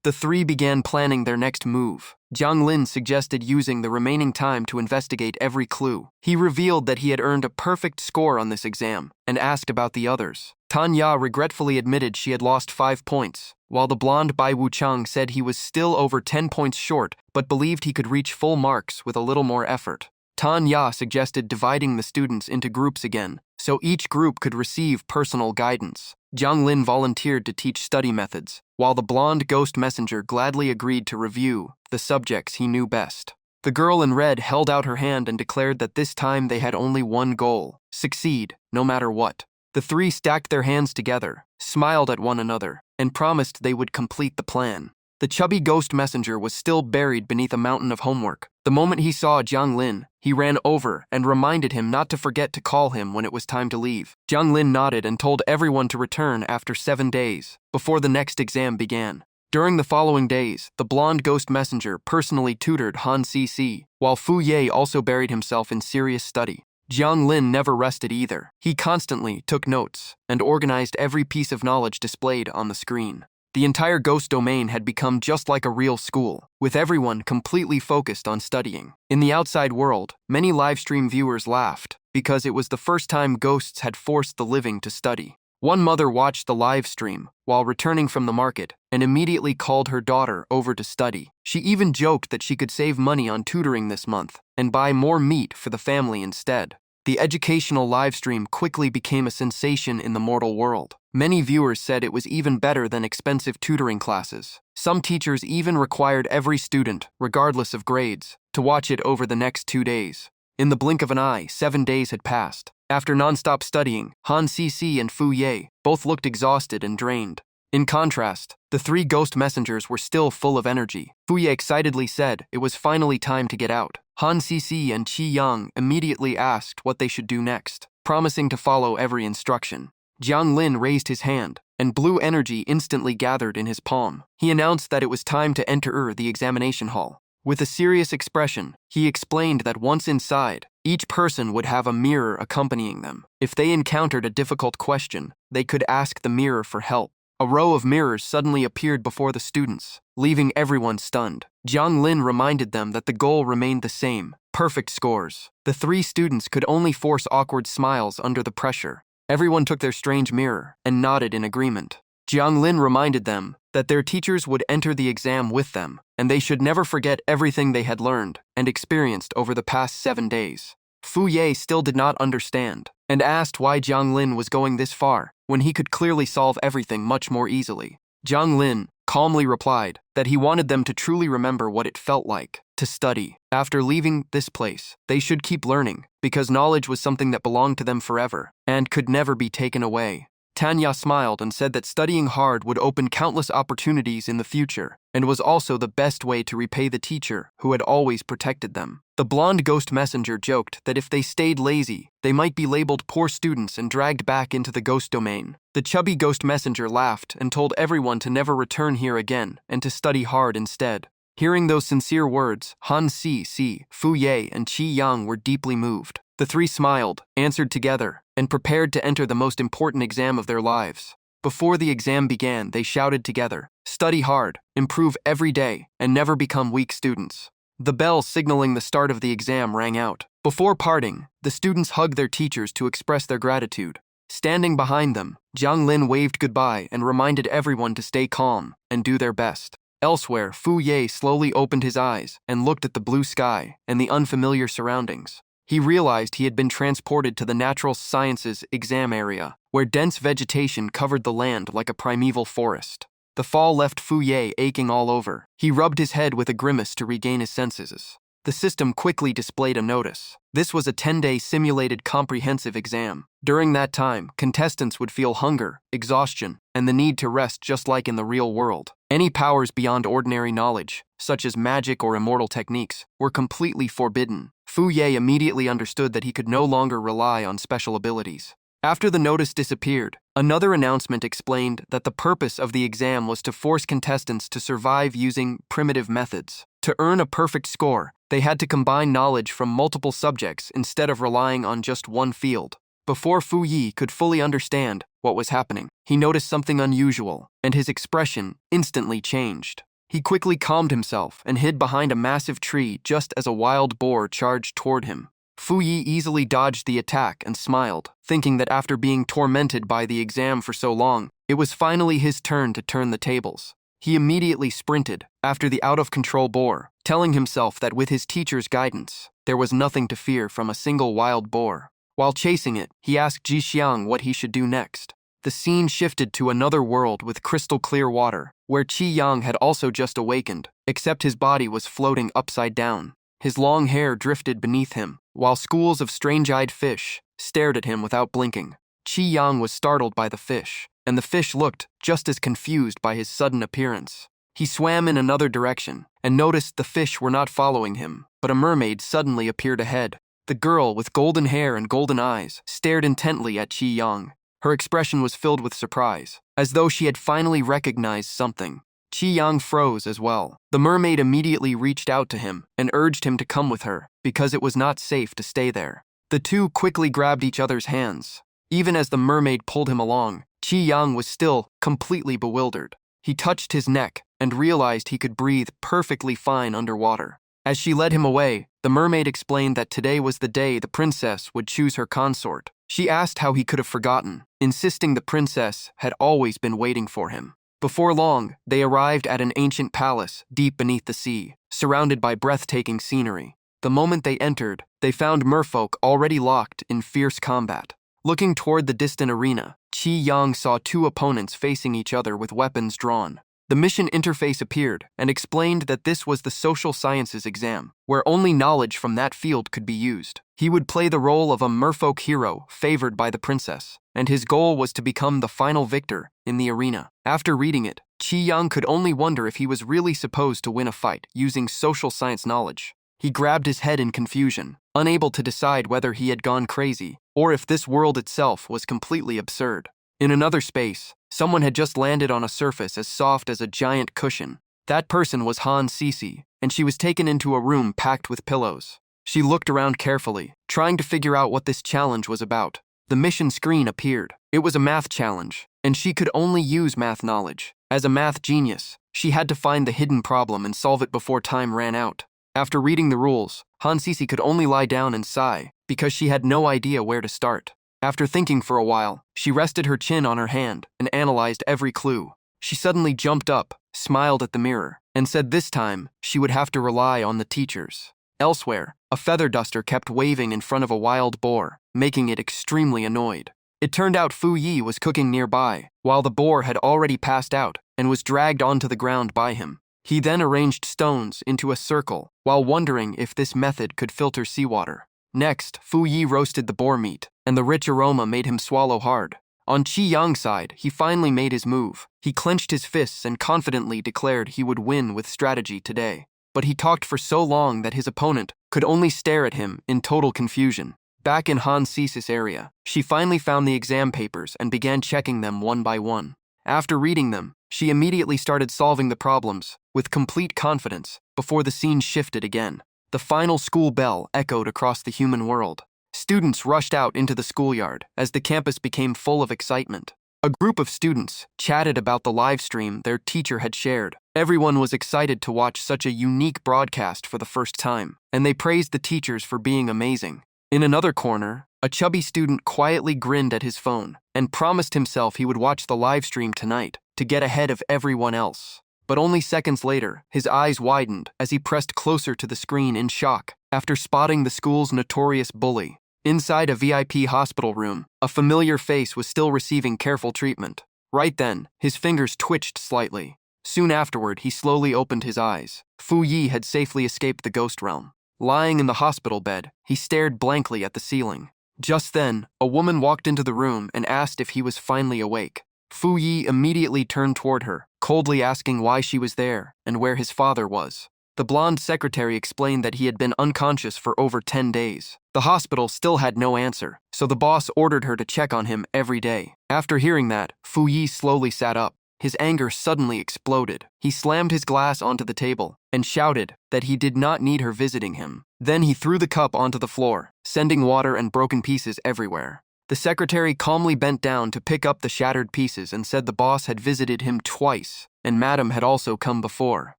The three began planning their next move. Jiang Lin suggested using the remaining time to investigate every clue. He revealed that he had earned a perfect score on this exam and asked about the others. Tanya regretfully admitted she had lost 5 points, while the blonde Bai Wuchang said he was still over 10 points short but believed he could reach full marks with a little more effort. Tanya suggested dividing the students into groups again, so each group could receive personal guidance. Jiang Lin volunteered to teach study methods, while the blonde ghost messenger gladly agreed to review the subjects he knew best. The girl in red held out her hand and declared that this time they had only one goal: succeed, no matter what. The three stacked their hands together, smiled at one another, and promised they would complete the plan. The chubby ghost messenger was still buried beneath a mountain of homework. The moment he saw Jiang Lin, he ran over and reminded him not to forget to call him when it was time to leave. Jiang Lin nodded and told everyone to return after 7 days, before the next exam began. During the following days, the blonde ghost messenger personally tutored Han Cc, while Fu Ye also buried himself in serious study. Jiang Lin never rested either. He constantly took notes and organized every piece of knowledge displayed on the screen. The entire ghost domain had become just like a real school, with everyone completely focused on studying. In the outside world, many livestream viewers laughed because it was the first time ghosts had forced the living to study. One mother watched the live stream while returning from the market and immediately called her daughter over to study. She even joked that she could save money on tutoring this month and buy more meat for the family instead. The educational livestream quickly became a sensation in the mortal world. Many viewers said it was even better than expensive tutoring classes. Some teachers even required every student, regardless of grades, to watch it over the next 2 days. In the blink of an eye, 7 days had passed. After non-stop studying, Han Cc and Fu Ye both looked exhausted and drained. In contrast, the three ghost messengers were still full of energy. Fu Ye excitedly said it was finally time to get out. Han Cc and Qi Yang immediately asked what they should do next, promising to follow every instruction. Jiang Lin raised his hand, and blue energy instantly gathered in his palm. He announced that it was time to enter the examination hall. With a serious expression, he explained that once inside, each person would have a mirror accompanying them. If they encountered a difficult question, they could ask the mirror for help. A row of mirrors suddenly appeared before the students, leaving everyone stunned. Jiang Lin reminded them that the goal remained the same: perfect scores. The three students could only force awkward smiles under the pressure. Everyone took their strange mirror and nodded in agreement. Jiang Lin reminded them that their teachers would enter the exam with them, and they should never forget everything they had learned and experienced over the past 7 days. Fu Ye still did not understand, and asked why Jiang Lin was going this far, when he could clearly solve everything much more easily. Jiang Lin calmly replied that he wanted them to truly remember what it felt like to study. After leaving this place, they should keep learning, because knowledge was something that belonged to them forever and could never be taken away. Tanya smiled and said that studying hard would open countless opportunities in the future, and was also the best way to repay the teacher who had always protected them. The blonde ghost messenger joked that if they stayed lazy, they might be labeled poor students and dragged back into the ghost domain. The chubby ghost messenger laughed and told everyone to never return here again and to study hard instead. Hearing those sincere words, Han Cc, Fu Ye, and Qi Yang were deeply moved. The three smiled, answered together, and prepared to enter the most important exam of their lives. Before the exam began, they shouted together, "Study hard, improve every day, and never become weak students." The bell signaling the start of the exam rang out. Before parting, the students hugged their teachers to express their gratitude. Standing behind them, Jiang Lin waved goodbye and reminded everyone to stay calm and do their best. Elsewhere, Fu Ye slowly opened his eyes and looked at the blue sky and the unfamiliar surroundings. He realized he had been transported to the natural sciences exam area, where dense vegetation covered the land like a primeval forest. The fall left Fu Ye aching all over. He rubbed his head with a grimace to regain his senses. The system quickly displayed a notice. This was a 10-day simulated comprehensive exam. During that time, contestants would feel hunger, exhaustion, and the need to rest just like in the real world. Any powers beyond ordinary knowledge, such as magic or immortal techniques, were completely forbidden. Fu Ye immediately understood that he could no longer rely on special abilities. After the notice disappeared, another announcement explained that the purpose of the exam was to force contestants to survive using primitive methods. To earn a perfect score, they had to combine knowledge from multiple subjects instead of relying on just one field. Before Fu Yi could fully understand what was happening, he noticed something unusual, and his expression instantly changed. He quickly calmed himself and hid behind a massive tree just as a wild boar charged toward him. Fu Yi easily dodged the attack and smiled, thinking that after being tormented by the exam for so long, it was finally his turn to turn the tables. He immediately sprinted after the out-of-control boar, telling himself that with his teacher's guidance, there was nothing to fear from a single wild boar. While chasing it, he asked Ji Xiang what he should do next. The scene shifted to another world with crystal-clear water, where Qi Yang had also just awakened, except his body was floating upside down. His long hair drifted beneath him, while schools of strange-eyed fish stared at him without blinking. Qi Yang was startled by the fish, and the fish looked just as confused by his sudden appearance. He swam in another direction and noticed the fish were not following him, but a mermaid suddenly appeared ahead. The girl with golden hair and golden eyes stared intently at Qi Yang. Her expression was filled with surprise, as though she had finally recognized something. Qi Yang froze as well. The mermaid immediately reached out to him and urged him to come with her, because it was not safe to stay there. The two quickly grabbed each other's hands. Even as the mermaid pulled him along, Qi Yang was still completely bewildered. He touched his neck and realized he could breathe perfectly fine underwater. As she led him away, the mermaid explained that today was the day the princess would choose her consort. She asked how he could have forgotten, insisting the princess had always been waiting for him. Before long, they arrived at an ancient palace deep beneath the sea, surrounded by breathtaking scenery. The moment they entered, they found merfolk already locked in fierce combat. Looking toward the distant arena, Qi Yang saw two opponents facing each other with weapons drawn. The mission interface appeared and explained that this was the social sciences exam, where only knowledge from that field could be used. He would play the role of a merfolk hero favored by the princess, and his goal was to become the final victor in the arena. After reading it, Qi Yang could only wonder if he was really supposed to win a fight using social science knowledge. He grabbed his head in confusion, unable to decide whether he had gone crazy or if this world itself was completely absurd. In another space, someone had just landed on a surface as soft as a giant cushion. That person was Han Sisi, and she was taken into a room packed with pillows. She looked around carefully, trying to figure out what this challenge was about. The mission screen appeared. It was a math challenge, and she could only use math knowledge. As a math genius, she had to find the hidden problem and solve it before time ran out. After reading the rules, Han Sisi could only lie down and sigh, because she had no idea where to start. After thinking for a while, she rested her chin on her hand and analyzed every clue. She suddenly jumped up, smiled at the mirror, and said this time she would have to rely on the teachers. Elsewhere, a feather duster kept waving in front of a wild boar, making it extremely annoyed. It turned out Fu Yi was cooking nearby, while the boar had already passed out and was dragged onto the ground by him. He then arranged stones into a circle while wondering if this method could filter seawater. Next, Fu Yi roasted the boar meat, and the rich aroma made him swallow hard. On Qi Yang's side, he finally made his move. He clenched his fists and confidently declared he would win with strategy today. But he talked for so long that his opponent could only stare at him in total confusion. Back in Han Sisi's area, she finally found the exam papers and began checking them one by one. After reading them, she immediately started solving the problems with complete confidence before the scene shifted again. The final school bell echoed across the human world. Students rushed out into the schoolyard as the campus became full of excitement. A group of students chatted about the live stream their teacher had shared. Everyone was excited to watch such a unique broadcast for the first time, and they praised the teachers for being amazing. In another corner, a chubby student quietly grinned at his phone and promised himself he would watch the live stream tonight to get ahead of everyone else. But only seconds later, his eyes widened as he pressed closer to the screen in shock after spotting the school's notorious bully. Inside a VIP hospital room, a familiar face was still receiving careful treatment. Right then, his fingers twitched slightly. Soon afterward, he slowly opened his eyes. Fu Yi had safely escaped the ghost realm. Lying in the hospital bed, he stared blankly at the ceiling. Just then, a woman walked into the room and asked if he was finally awake. Fu Yi immediately turned toward her, coldly asking why she was there and where his father was. The blonde secretary explained that he had been unconscious for over 10 days. The hospital still had no answer, so the boss ordered her to check on him every day. After hearing that, Fu Yi slowly sat up. His anger suddenly exploded. He slammed his glass onto the table and shouted that he did not need her visiting him. Then he threw the cup onto the floor, sending water and broken pieces everywhere. The secretary calmly bent down to pick up the shattered pieces and said the boss had visited him twice, and Madam had also come before.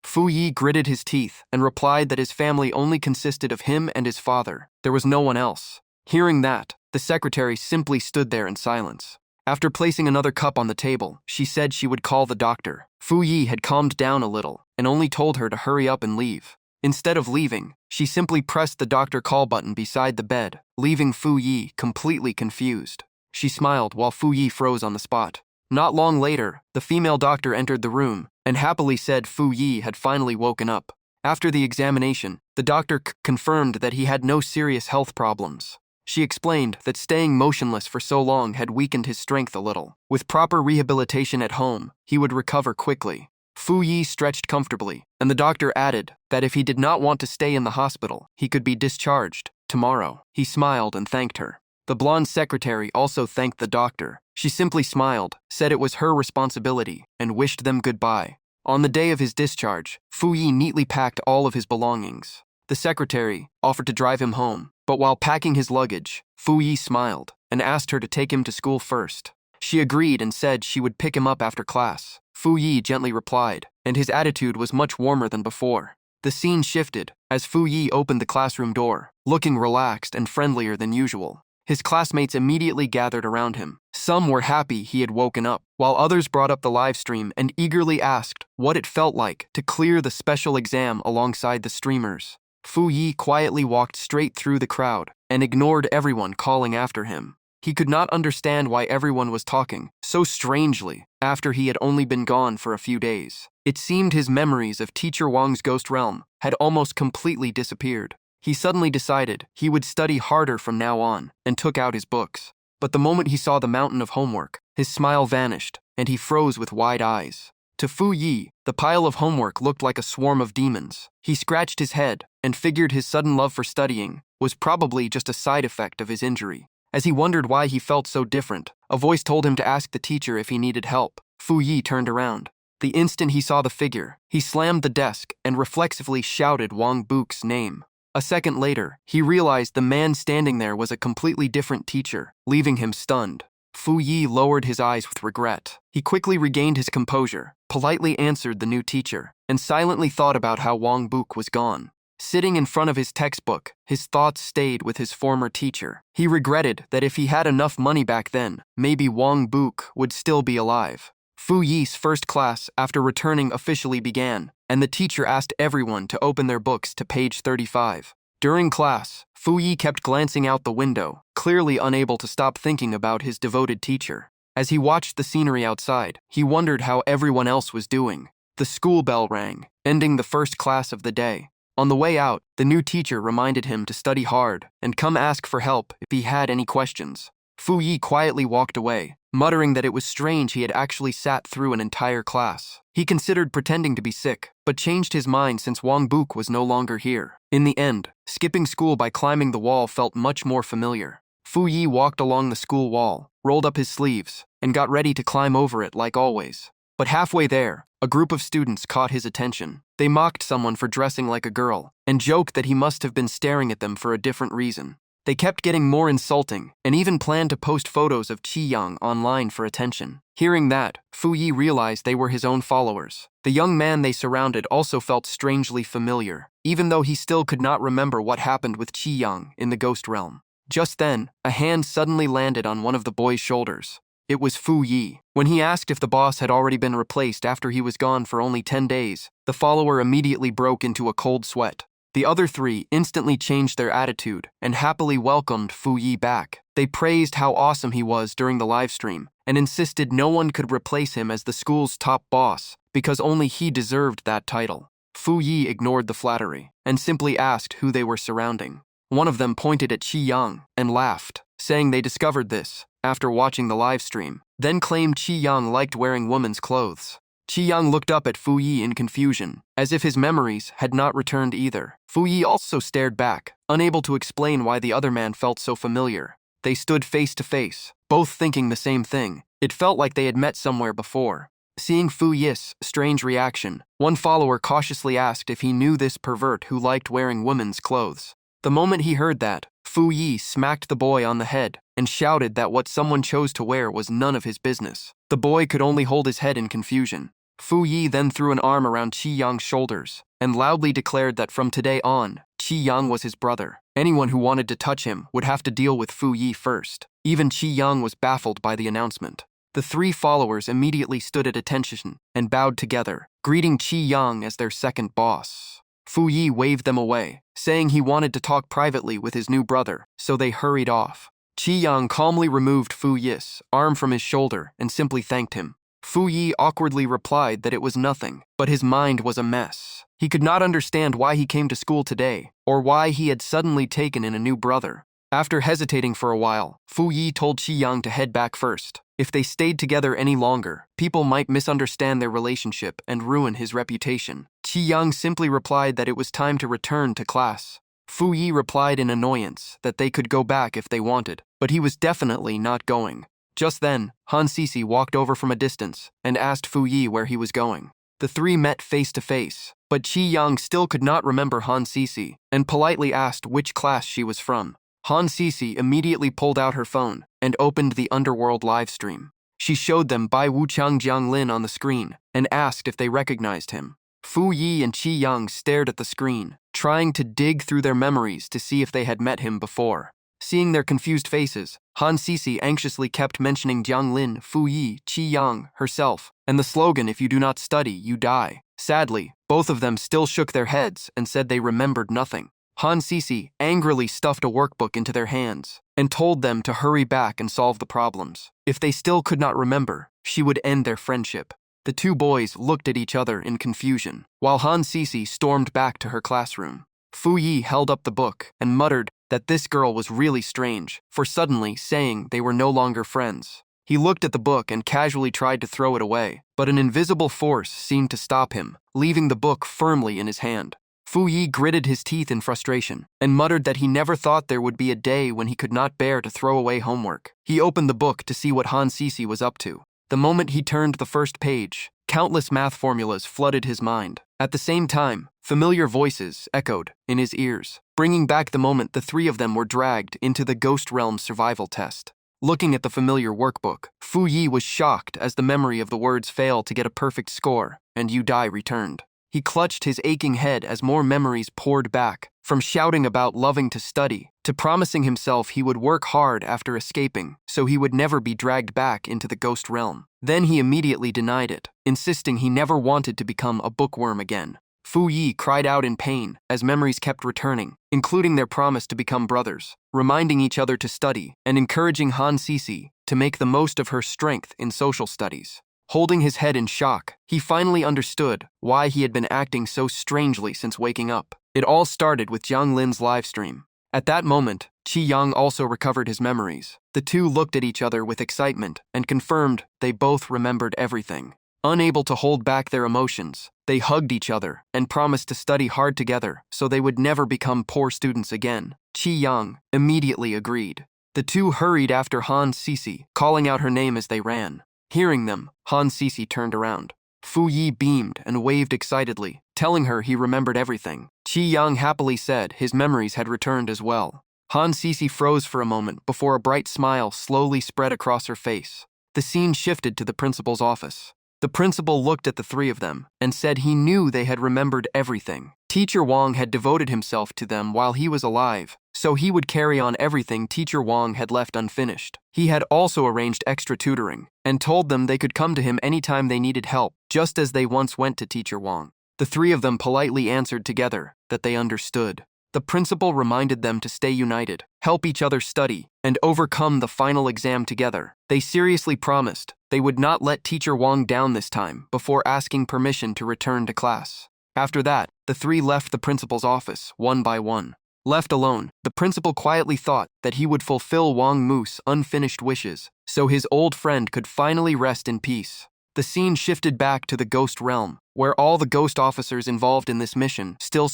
Fu Yi gritted his teeth and replied that his family only consisted of him and his father. There was no one else. Hearing that, the secretary simply stood there in silence. After placing another cup on the table, she said she would call the doctor. Fu Yi had calmed down a little and only told her to hurry up and leave. Instead of leaving, she simply pressed the doctor call button beside the bed, leaving Fu Yi completely confused. She smiled while Fu Yi froze on the spot. Not long later, the female doctor entered the room and happily said Fu Yi had finally woken up. After the examination, the doctor confirmed that he had no serious health problems. She explained that staying motionless for so long had weakened his strength a little. With proper rehabilitation at home, he would recover quickly. Fu Yi stretched comfortably, and the doctor added that if he did not want to stay in the hospital, he could be discharged tomorrow. He smiled and thanked her. The blonde secretary also thanked the doctor. She simply smiled, said it was her responsibility, and wished them goodbye. On the day of his discharge, Fu Yi neatly packed all of his belongings. The secretary offered to drive him home, but while packing his luggage, Fu Yi smiled and asked her to take him to school first. She agreed and said she would pick him up after class. Fu Yi gently replied, and his attitude was much warmer than before. The scene shifted as Fu Yi opened the classroom door, looking relaxed and friendlier than usual. His classmates immediately gathered around him. Some were happy he had woken up, while others brought up the live stream and eagerly asked what it felt like to clear the special exam alongside the streamers. Fu Yi quietly walked straight through the crowd and ignored everyone calling after him. He could not understand why everyone was talking so strangely after he had only been gone for a few days. It seemed his memories of Teacher Wang's ghost realm had almost completely disappeared. He suddenly decided he would study harder from now on and took out his books. But the moment he saw the mountain of homework, his smile vanished and he froze with wide eyes. To Fu Yi, the pile of homework looked like a swarm of demons. He scratched his head and figured his sudden love for studying was probably just a side effect of his injury. As he wondered why he felt so different, a voice told him to ask the teacher if he needed help. Fu Yi turned around. The instant he saw the figure, he slammed the desk and reflexively shouted Wang Buk's name. A second later, he realized the man standing there was a completely different teacher, leaving him stunned. Fu Yi lowered his eyes with regret. He quickly regained his composure, politely answered the new teacher, and silently thought about how Wang Buk was gone. Sitting in front of his textbook, his thoughts stayed with his former teacher. He regretted that if he had enough money back then, maybe Wang Buk would still be alive. Fu Yi's first class after returning officially began, and the teacher asked everyone to open their books to page 35. During class, Fu Yi kept glancing out the window, clearly unable to stop thinking about his devoted teacher. As he watched the scenery outside, he wondered how everyone else was doing. The school bell rang, ending the first class of the day. On the way out, the new teacher reminded him to study hard and come ask for help if he had any questions. Fu Yi quietly walked away, muttering that it was strange he had actually sat through an entire class. He considered pretending to be sick, but changed his mind since Wang Buk was no longer here. In the end, skipping school by climbing the wall felt much more familiar. Fu Yi walked along the school wall, rolled up his sleeves, and got ready to climb over it like always. But halfway there, a group of students caught his attention. They mocked someone for dressing like a girl and joked that he must have been staring at them for a different reason. They kept getting more insulting and even planned to post photos of Qi Yang online for attention. Hearing that, Fu Yi realized they were his own followers. The young man they surrounded also felt strangely familiar, even though he still could not remember what happened with Qi Yang in the ghost realm. Just then, a hand suddenly landed on one of the boy's shoulders. It was Fu Yi. When he asked if the boss had already been replaced after he was gone for only 10 days, the follower immediately broke into a cold sweat. The other three instantly changed their attitude and happily welcomed Fu Yi back. They praised how awesome he was during the livestream and insisted no one could replace him as the school's top boss because only he deserved that title. Fu Yi ignored the flattery and simply asked who they were surrounding. One of them pointed at Qi Yang and laughed, saying they discovered this after watching the live stream, then claimed Qi Yang liked wearing women's clothes. Qi Yang looked up at Fu Yi in confusion, as if his memories had not returned either. Fu Yi also stared back, unable to explain why the other man felt so familiar. They stood face to face, both thinking the same thing. It felt like they had met somewhere before. Seeing Fu Yi's strange reaction, one follower cautiously asked if he knew this pervert who liked wearing women's clothes. The moment he heard that, Fu Yi smacked the boy on the head and shouted that what someone chose to wear was none of his business. The boy could only hold his head in confusion. Fu Yi then threw an arm around Qi Yang's shoulders and loudly declared that from today on, Qi Yang was his brother. Anyone who wanted to touch him would have to deal with Fu Yi first. Even Qi Yang was baffled by the announcement. The three followers immediately stood at attention and bowed together, greeting Qi Yang as their second boss. Fu Yi waved them away, saying he wanted to talk privately with his new brother, so they hurried off. Qi Yang calmly removed Fu Yi's arm from his shoulder and simply thanked him. Fu Yi awkwardly replied that it was nothing, but his mind was a mess. He could not understand why he came to school today, or why he had suddenly taken in a new brother. After hesitating for a while, Fu Yi told Qi Yang to head back first. If they stayed together any longer, people might misunderstand their relationship and ruin his reputation. Qi Yang simply replied that it was time to return to class. Fu Yi replied in annoyance that they could go back if they wanted, but he was definitely not going. Just then, Han Sisi walked over from a distance and asked Fu Yi where he was going. The three met face to face, but Qi Yang still could not remember Han Sisi and politely asked which class she was from. Han Sisi immediately pulled out her phone and opened the Underworld live stream. She showed them Bai Wuchang Jianglin on the screen and asked if they recognized him. Fu Yi and Qi Yang stared at the screen, trying to dig through their memories to see if they had met him before. Seeing their confused faces, Han Sisi anxiously kept mentioning Jianglin, Fu Yi, Qi Yang, herself, and the slogan, "If you do not study, you die." Sadly, both of them still shook their heads and said they remembered nothing. Han Sisi angrily stuffed a workbook into their hands and told them to hurry back and solve the problems. If they still could not remember, she would end their friendship. The two boys looked at each other in confusion, while Han Sisi stormed back to her classroom. Fu Yi held up the book and muttered that this girl was really strange for suddenly saying they were no longer friends. He looked at the book and casually tried to throw it away, but an invisible force seemed to stop him, leaving the book firmly in his hand. Fu Yi gritted his teeth in frustration and muttered that he never thought there would be a day when he could not bear to throw away homework. He opened the book to see what Han Sisi was up to. The moment he turned the first page, countless math formulas flooded his mind. At the same time, familiar voices echoed in his ears, bringing back the moment the three of them were dragged into the Ghost Realm survival test. Looking at the familiar workbook, Fu Yi was shocked as the memory of the words "fail to get a perfect score" and "you die" returned. He clutched his aching head as more memories poured back, from shouting about loving to study, to promising himself he would work hard after escaping, so he would never be dragged back into the Ghost Realm. Then he immediately denied it, insisting he never wanted to become a bookworm again. Fu Yi cried out in pain as memories kept returning, including their promise to become brothers, reminding each other to study, and encouraging Han Sisi to make the most of her strength in social studies. Holding his head in shock, he finally understood why he had been acting so strangely since waking up. It all started with Jiang Lin's livestream. At that moment, Qi Yang also recovered his memories. The two looked at each other with excitement and confirmed they both remembered everything. Unable to hold back their emotions, they hugged each other and promised to study hard together so they would never become poor students again. Qi Yang immediately agreed. The two hurried after Han Sisi, calling out her name as they ran. Hearing them, Han Sisi turned around. Fu Yi beamed and waved excitedly, telling her he remembered everything. Qi Yang happily said his memories had returned as well. Han Sisi froze for a moment before a bright smile slowly spread across her face. The scene shifted to the principal's office. The principal looked at the three of them and said he knew they had remembered everything. Teacher Wang had devoted himself to them while he was alive, so he would carry on everything Teacher Wang had left unfinished. He had also arranged extra tutoring and told them they could come to him anytime they needed help, just as they once went to Teacher Wang. The three of them politely answered together that they understood. The principal reminded them to stay united, help each other study, and overcome the final exam together. They seriously promised they would not let Teacher Wang down this time before asking permission to return to class. After that, the three left the principal's office, one by one. Left alone, the principal quietly thought that he would fulfill Wang Moo's unfinished wishes, so his old friend could finally rest in peace. The scene shifted back to the ghost realm, where all the ghost officers involved in this mission still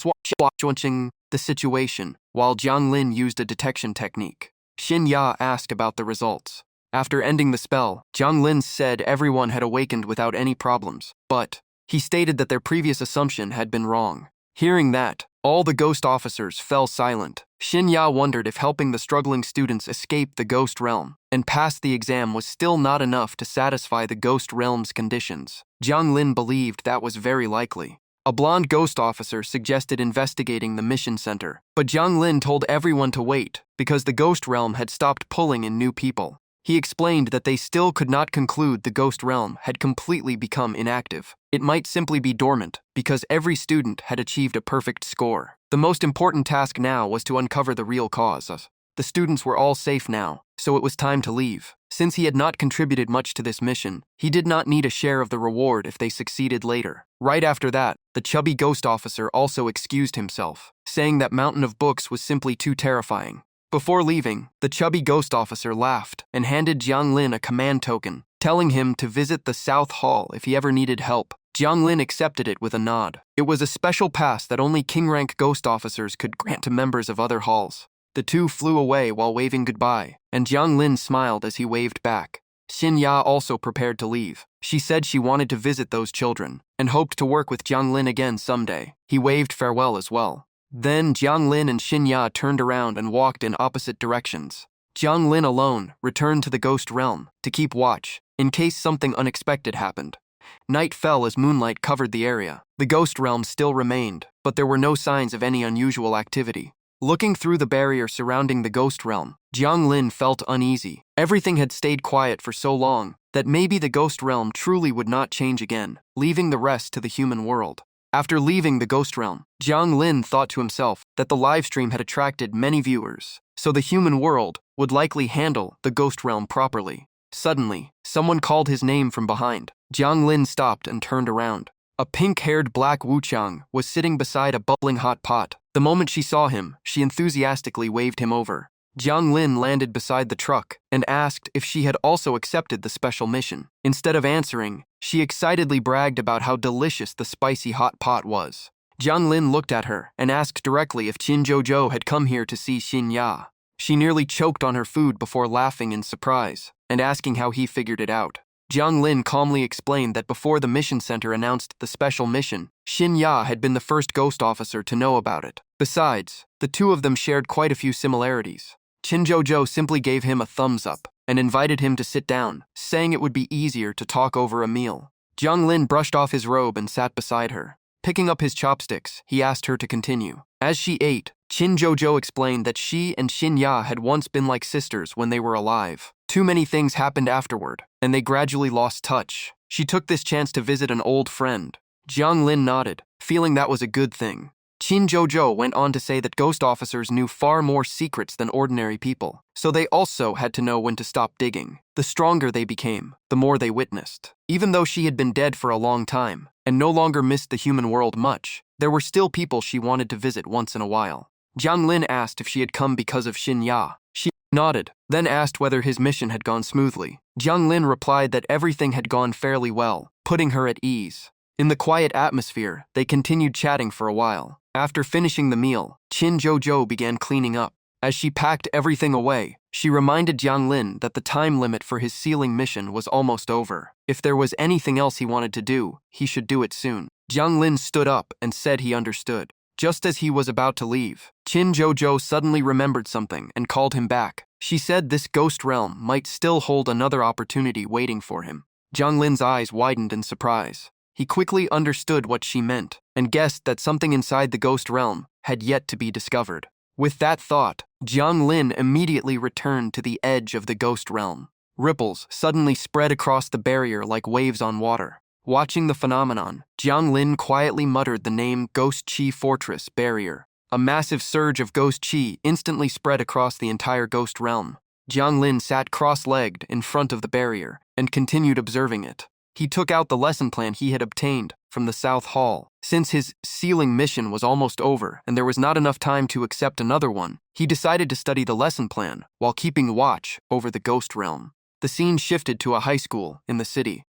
watching the situation, while Jiang Lin used a detection technique. Xin Ya asked about the results. After ending the spell, Jiang Lin said everyone had awakened without any problems, but he stated that their previous assumption had been wrong. Hearing that, all the ghost officers fell silent. Xin Ya wondered if helping the struggling students escape the ghost realm and pass the exam was still not enough to satisfy the ghost realm's conditions. Jiang Lin believed that was very likely. A blonde ghost officer suggested investigating the mission center, but Jiang Lin told everyone to wait because the ghost realm had stopped pulling in new people. He explained that they still could not conclude the ghost realm had completely become inactive. It might simply be dormant because every student had achieved a perfect score. The most important task now was to uncover the real cause. The students were all safe now, so it was time to leave. Since he had not contributed much to this mission, he did not need a share of the reward if they succeeded later. Right after that, the chubby ghost officer also excused himself, saying that mountain of books was simply too terrifying. Before leaving, the chubby ghost officer laughed and handed Jiang Lin a command token, telling him to visit the South Hall if he ever needed help. Jiang Lin accepted it with a nod. It was a special pass that only king-rank ghost officers could grant to members of other halls. The two flew away while waving goodbye, and Jiang Lin smiled as he waved back. Xin Ya also prepared to leave. She said she wanted to visit those children and hoped to work with Jiang Lin again someday. He waved farewell as well. Then Jiang Lin and Xin Ya turned around and walked in opposite directions. Jiang Lin alone returned to the ghost realm to keep watch, in case something unexpected happened. Night fell as moonlight covered the area. The ghost realm still remained, but there were no signs of any unusual activity. Looking through the barrier surrounding the ghost realm, Jiang Lin felt uneasy. Everything had stayed quiet for so long that maybe the ghost realm truly would not change again, leaving the rest to the human world. After leaving the ghost realm, Jiang Lin thought to himself that the livestream had attracted many viewers, so the human world would likely handle the ghost realm properly. Suddenly, someone called his name from behind. Jiang Lin stopped and turned around. A pink-haired black Wuchang was sitting beside a bubbling hot pot. The moment she saw him, she enthusiastically waved him over. Jiang Lin landed beside the truck and asked if she had also accepted the special mission. Instead of answering, she excitedly bragged about how delicious the spicy hot pot was. Jiang Lin looked at her and asked directly if Qin Jojo had come here to see Xin Ya. She nearly choked on her food before laughing in surprise and asking how he figured it out. Jiang Lin calmly explained that before the mission center announced the special mission, Xin Ya had been the first ghost officer to know about it. Besides, the two of them shared quite a few similarities. Qin Jojo simply gave him a thumbs up and invited him to sit down, saying it would be easier to talk over a meal. Jiang Lin brushed off his robe and sat beside her. Picking up his chopsticks, he asked her to continue. As she ate, Qin Jojo explained that she and Xin Ya had once been like sisters when they were alive. Too many things happened afterward, and they gradually lost touch. She took this chance to visit an old friend. Jiang Lin nodded, feeling that was a good thing. Qin Jojo went on to say that ghost officers knew far more secrets than ordinary people, so they also had to know when to stop digging. The stronger they became, the more they witnessed. Even though she had been dead for a long time, and no longer missed the human world much, there were still people she wanted to visit once in a while. Jiang Lin asked if she had come because of Xin Ya. She nodded, then asked whether his mission had gone smoothly. Jiang Lin replied that everything had gone fairly well, putting her at ease. In the quiet atmosphere, they continued chatting for a while. After finishing the meal, Qin Jojo began cleaning up. As she packed everything away, she reminded Jiang Lin that the time limit for his sealing mission was almost over. If there was anything else he wanted to do, he should do it soon. Jiang Lin stood up and said he understood. Just as he was about to leave, Qin Jojo suddenly remembered something and called him back. She said this ghost realm might still hold another opportunity waiting for him. Jiang Lin's eyes widened in surprise. He quickly understood what she meant and guessed that something inside the ghost realm had yet to be discovered. With that thought, Jiang Lin immediately returned to the edge of the ghost realm. Ripples suddenly spread across the barrier like waves on water. Watching the phenomenon, Jiang Lin quietly muttered the name Ghost Qi Fortress Barrier. A massive surge of ghost qi instantly spread across the entire ghost realm. Jiang Lin sat cross-legged in front of the barrier and continued observing it. He took out the lesson plan he had obtained from the South Hall. Since his sealing mission was almost over and there was not enough time to accept another one, he decided to study the lesson plan while keeping watch over the ghost realm. The scene shifted to a high school in the city.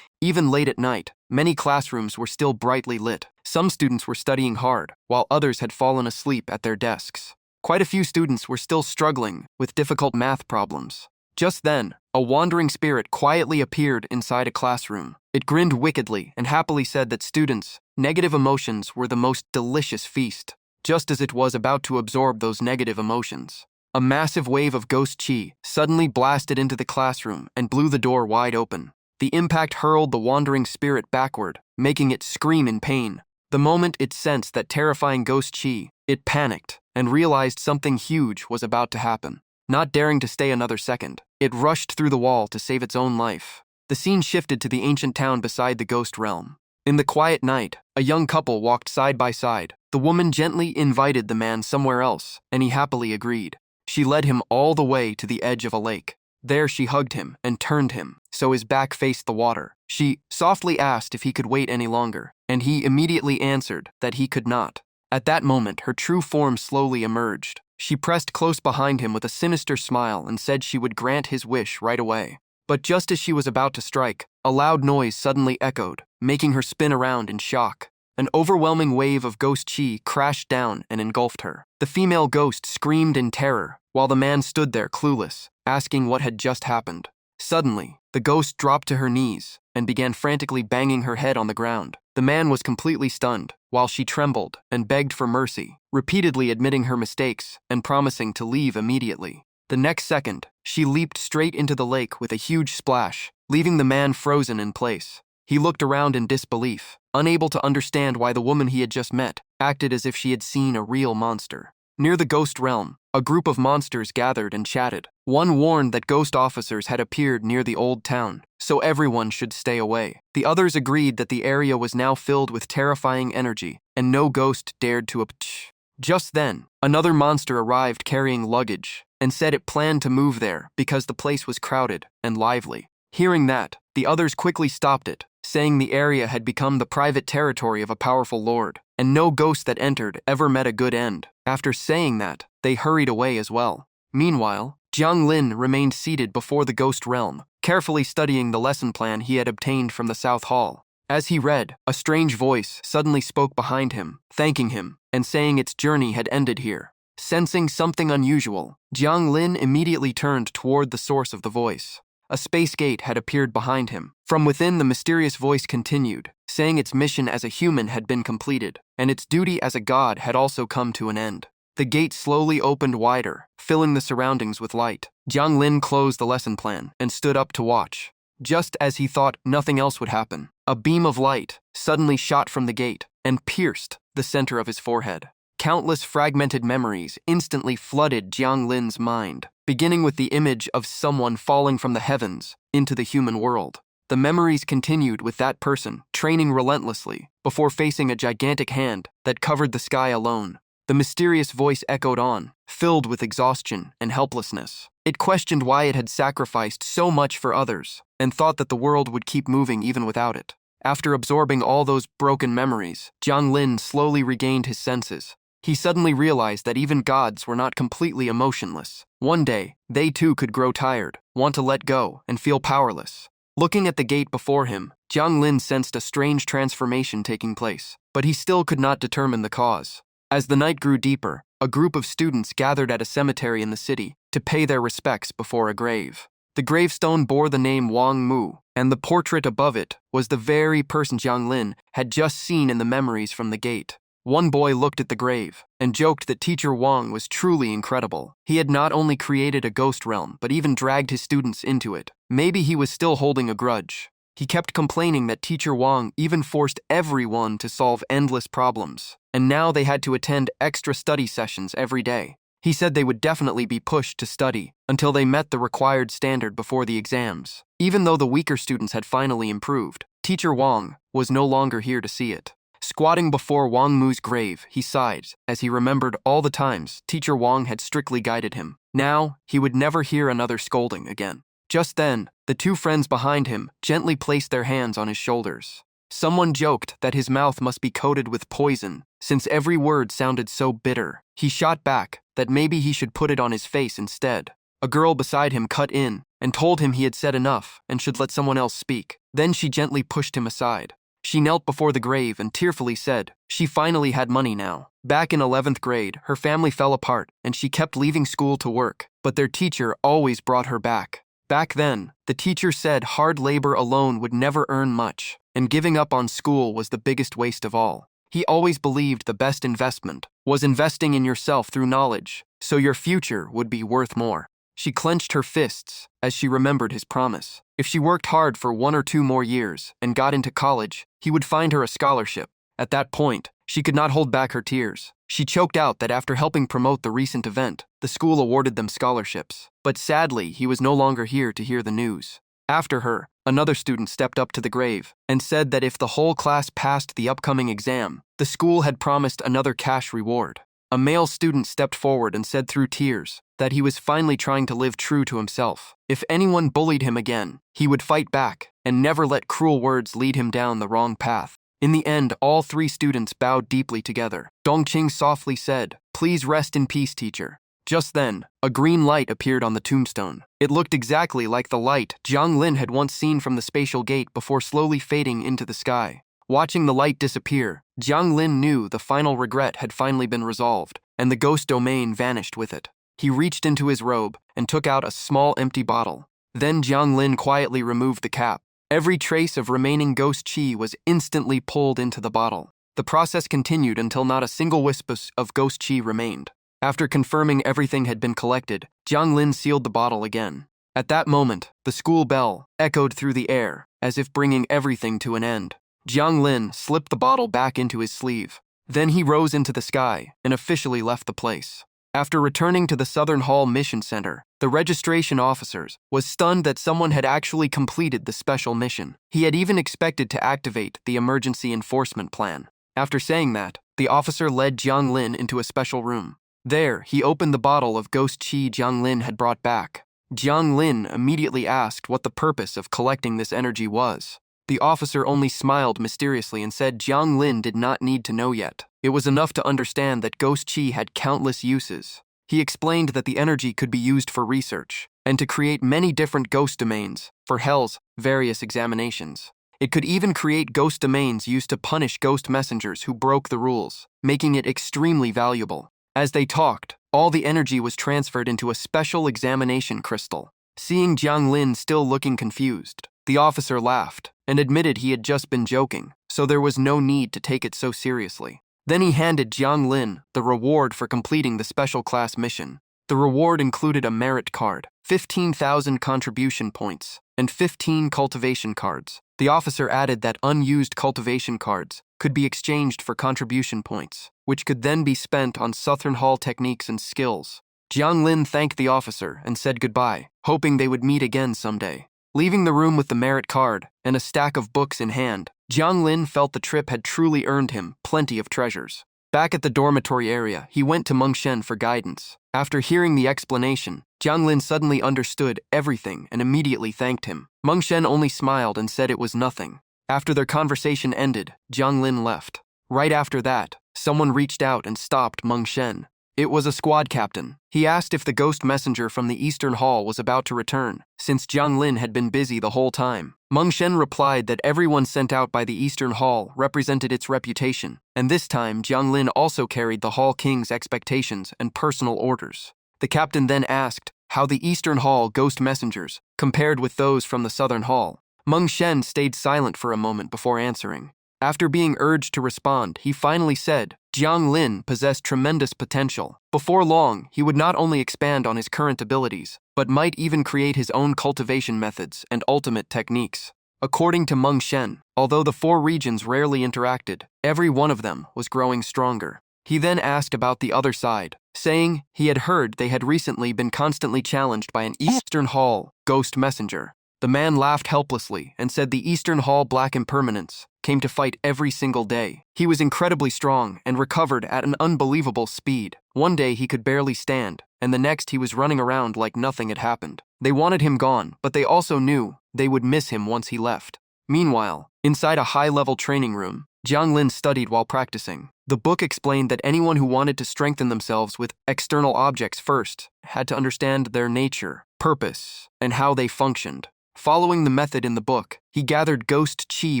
Even late at night, many classrooms were still brightly lit. Some students were studying hard, while others had fallen asleep at their desks. Quite a few students were still struggling with difficult math problems. Just then, a wandering spirit quietly appeared inside a classroom. It grinned wickedly and happily said that students' negative emotions were the most delicious feast. Just as it was about to absorb those negative emotions, a massive wave of ghost chi suddenly blasted into the classroom and blew the door wide open. The impact hurled the wandering spirit backward, making it scream in pain. The moment it sensed that terrifying ghost chi, it panicked and realized something huge was about to happen. Not daring to stay another second, it rushed through the wall to save its own life. The scene shifted to the ancient town beside the ghost realm. In the quiet night, a young couple walked side by side. The woman gently invited the man somewhere else, and he happily agreed. She led him all the way to the edge of a lake. There she hugged him and turned him so his back faced the water. She softly asked if he could wait any longer, and he immediately answered that he could not. At that moment, her true form slowly emerged. She pressed close behind him with a sinister smile and said she would grant his wish right away. But just as she was about to strike, a loud noise suddenly echoed, making her spin around in shock. An overwhelming wave of ghost chi crashed down and engulfed her. The female ghost screamed in terror, while the man stood there clueless, asking what had just happened. Suddenly, the ghost dropped to her knees and began frantically banging her head on the ground. The man was completely stunned, while she trembled and begged for mercy, repeatedly admitting her mistakes and promising to leave immediately. The next second, she leaped straight into the lake with a huge splash, leaving the man frozen in place. He looked around in disbelief, unable to understand why the woman he had just met acted as if she had seen a real monster. Near the ghost realm, a group of monsters gathered and chatted. One warned that ghost officers had appeared near the old town, so everyone should stay away. The others agreed that the area was now filled with terrifying energy, and no ghost dared to approach. Just then, another monster arrived carrying luggage, and said it planned to move there because the place was crowded and lively. Hearing that, the others quickly stopped it, saying the area had become the private territory of a powerful lord, and no ghost that entered ever met a good end. After saying that, they hurried away as well. Meanwhile, Jiang Lin remained seated before the ghost realm, carefully studying the lesson plan he had obtained from the South Hall. As he read, a strange voice suddenly spoke behind him, thanking him, and saying its journey had ended here. Sensing something unusual, Jiang Lin immediately turned toward the source of the voice. A space gate had appeared behind him. From within, the mysterious voice continued, saying its mission as a human had been completed, and its duty as a god had also come to an end. The gate slowly opened wider, filling the surroundings with light. Jiang Lin closed the lesson plan and stood up to watch. Just as he thought nothing else would happen, a beam of light suddenly shot from the gate and pierced the center of his forehead. Countless fragmented memories instantly flooded Jiang Lin's mind, beginning with the image of someone falling from the heavens into the human world. The memories continued with that person training relentlessly before facing a gigantic hand that covered the sky alone. The mysterious voice echoed on, filled with exhaustion and helplessness. It questioned why it had sacrificed so much for others and thought that the world would keep moving even without it. After absorbing all those broken memories, Jiang Lin slowly regained his senses. He suddenly realized that even gods were not completely emotionless. One day, they too could grow tired, want to let go, and feel powerless. Looking at the gate before him, Jiang Lin sensed a strange transformation taking place, but he still could not determine the cause. As the night grew deeper, a group of students gathered at a cemetery in the city to pay their respects before a grave. The gravestone bore the name Wang Mu, and the portrait above it was the very person Jiang Lin had just seen in the memories from the gate. One boy looked at the grave and joked that Teacher Wang was truly incredible. He had not only created a ghost realm, but even dragged his students into it. Maybe he was still holding a grudge. He kept complaining that Teacher Wang even forced everyone to solve endless problems, and now they had to attend extra study sessions every day. He said they would definitely be pushed to study until they met the required standard before the exams. Even though the weaker students had finally improved, Teacher Wang was no longer here to see it. Squatting before Wang Mu's grave, he sighed as he remembered all the times Teacher Wang had strictly guided him. Now, he would never hear another scolding again. Just then, the two friends behind him gently placed their hands on his shoulders. Someone joked that his mouth must be coated with poison, since every word sounded so bitter. He shot back that maybe he should put it on his face instead. A girl beside him cut in and told him he had said enough and should let someone else speak. Then she gently pushed him aside. She knelt before the grave and tearfully said she finally had money now. Back in 11th grade, her family fell apart and she kept leaving school to work, but their teacher always brought her back. Back then, the teacher said hard labor alone would never earn much, and giving up on school was the biggest waste of all. He always believed the best investment was investing in yourself through knowledge, so your future would be worth more. She clenched her fists as she remembered his promise. If she worked hard for 1 or 2 more years and got into college, he would find her a scholarship. At that point, she could not hold back her tears. She choked out that after helping promote the recent event, the school awarded them scholarships. But sadly, he was no longer here to hear the news. After her, another student stepped up to the grave and said that if the whole class passed the upcoming exam, the school had promised another cash reward. A male student stepped forward and said through tears that he was finally trying to live true to himself. If anyone bullied him again, he would fight back and never let cruel words lead him down the wrong path. In the end, all 3 students bowed deeply together. Dongqing softly said, "Please rest in peace, teacher." Just then, a green light appeared on the tombstone. It looked exactly like the light Jiang Lin had once seen from the spatial gate before slowly fading into the sky. Watching the light disappear, Jiang Lin knew the final regret had finally been resolved, and the ghost domain vanished with it. He reached into his robe and took out a small empty bottle. Then Jiang Lin quietly removed the cap. Every trace of remaining ghost chi was instantly pulled into the bottle. The process continued until not a single wisp of ghost chi remained. After confirming everything had been collected, Jiang Lin sealed the bottle again. At that moment, the school bell echoed through the air, as if bringing everything to an end. Jiang Lin slipped the bottle back into his sleeve. Then he rose into the sky and officially left the place. After returning to the Southern Hall Mission Center, the registration officers was stunned that someone had actually completed the special mission. He had even expected to activate the emergency enforcement plan. After saying that, the officer led Jiang Lin into a special room. There, he opened the bottle of ghost chi Jiang Lin had brought back. Jiang Lin immediately asked what the purpose of collecting this energy was. The officer only smiled mysteriously and said Jiang Lin did not need to know yet. It was enough to understand that ghost chi had countless uses. He explained that the energy could be used for research and to create many different ghost domains for Hell's various examinations. It could even create ghost domains used to punish ghost messengers who broke the rules, making it extremely valuable. As they talked, all the energy was transferred into a special examination crystal. Seeing Jiang Lin still looking confused, the officer laughed and admitted he had just been joking, so there was no need to take it so seriously. Then he handed Jiang Lin the reward for completing the special class mission. The reward included a merit card, 15,000 contribution points, and 15 cultivation cards. The officer added that unused cultivation cards could be exchanged for contribution points, which could then be spent on Southern Hall techniques and skills. Jiang Lin thanked the officer and said goodbye, hoping they would meet again someday. Leaving the room with the merit card and a stack of books in hand, Jiang Lin felt the trip had truly earned him plenty of treasures. Back at the dormitory area, he went to Meng Shen for guidance. After hearing the explanation, Jiang Lin suddenly understood everything and immediately thanked him. Meng Shen only smiled and said it was nothing. After their conversation ended, Jiang Lin left. Right after that, someone reached out and stopped Meng Shen. It was a squad captain. He asked if the ghost messenger from the Eastern Hall was about to return, since Jiang Lin had been busy the whole time. Meng Shen replied that everyone sent out by the Eastern Hall represented its reputation, and this time Jiang Lin also carried the Hall King's expectations and personal orders. The captain then asked how the Eastern Hall ghost messengers compared with those from the Southern Hall. Meng Shen stayed silent for a moment before answering. After being urged to respond, he finally said Jiang Lin possessed tremendous potential. Before long, he would not only expand on his current abilities, but might even create his own cultivation methods and ultimate techniques. According to Meng Shen, although the 4 regions rarely interacted, every one of them was growing stronger. He then asked about the other side, saying he had heard they had recently been constantly challenged by an Eastern Hall ghost messenger. The man laughed helplessly and said the Eastern Hall Black Impermanence came to fight every single day. He was incredibly strong and recovered at an unbelievable speed. One day he could barely stand, and the next he was running around like nothing had happened. They wanted him gone, but they also knew they would miss him once he left. Meanwhile, Inside a high-level training room, Jiang Lin studied while practicing. The book explained that anyone who wanted to strengthen themselves with external objects first had to understand their nature, purpose, and how they functioned. Following the method in the book, he gathered ghost chi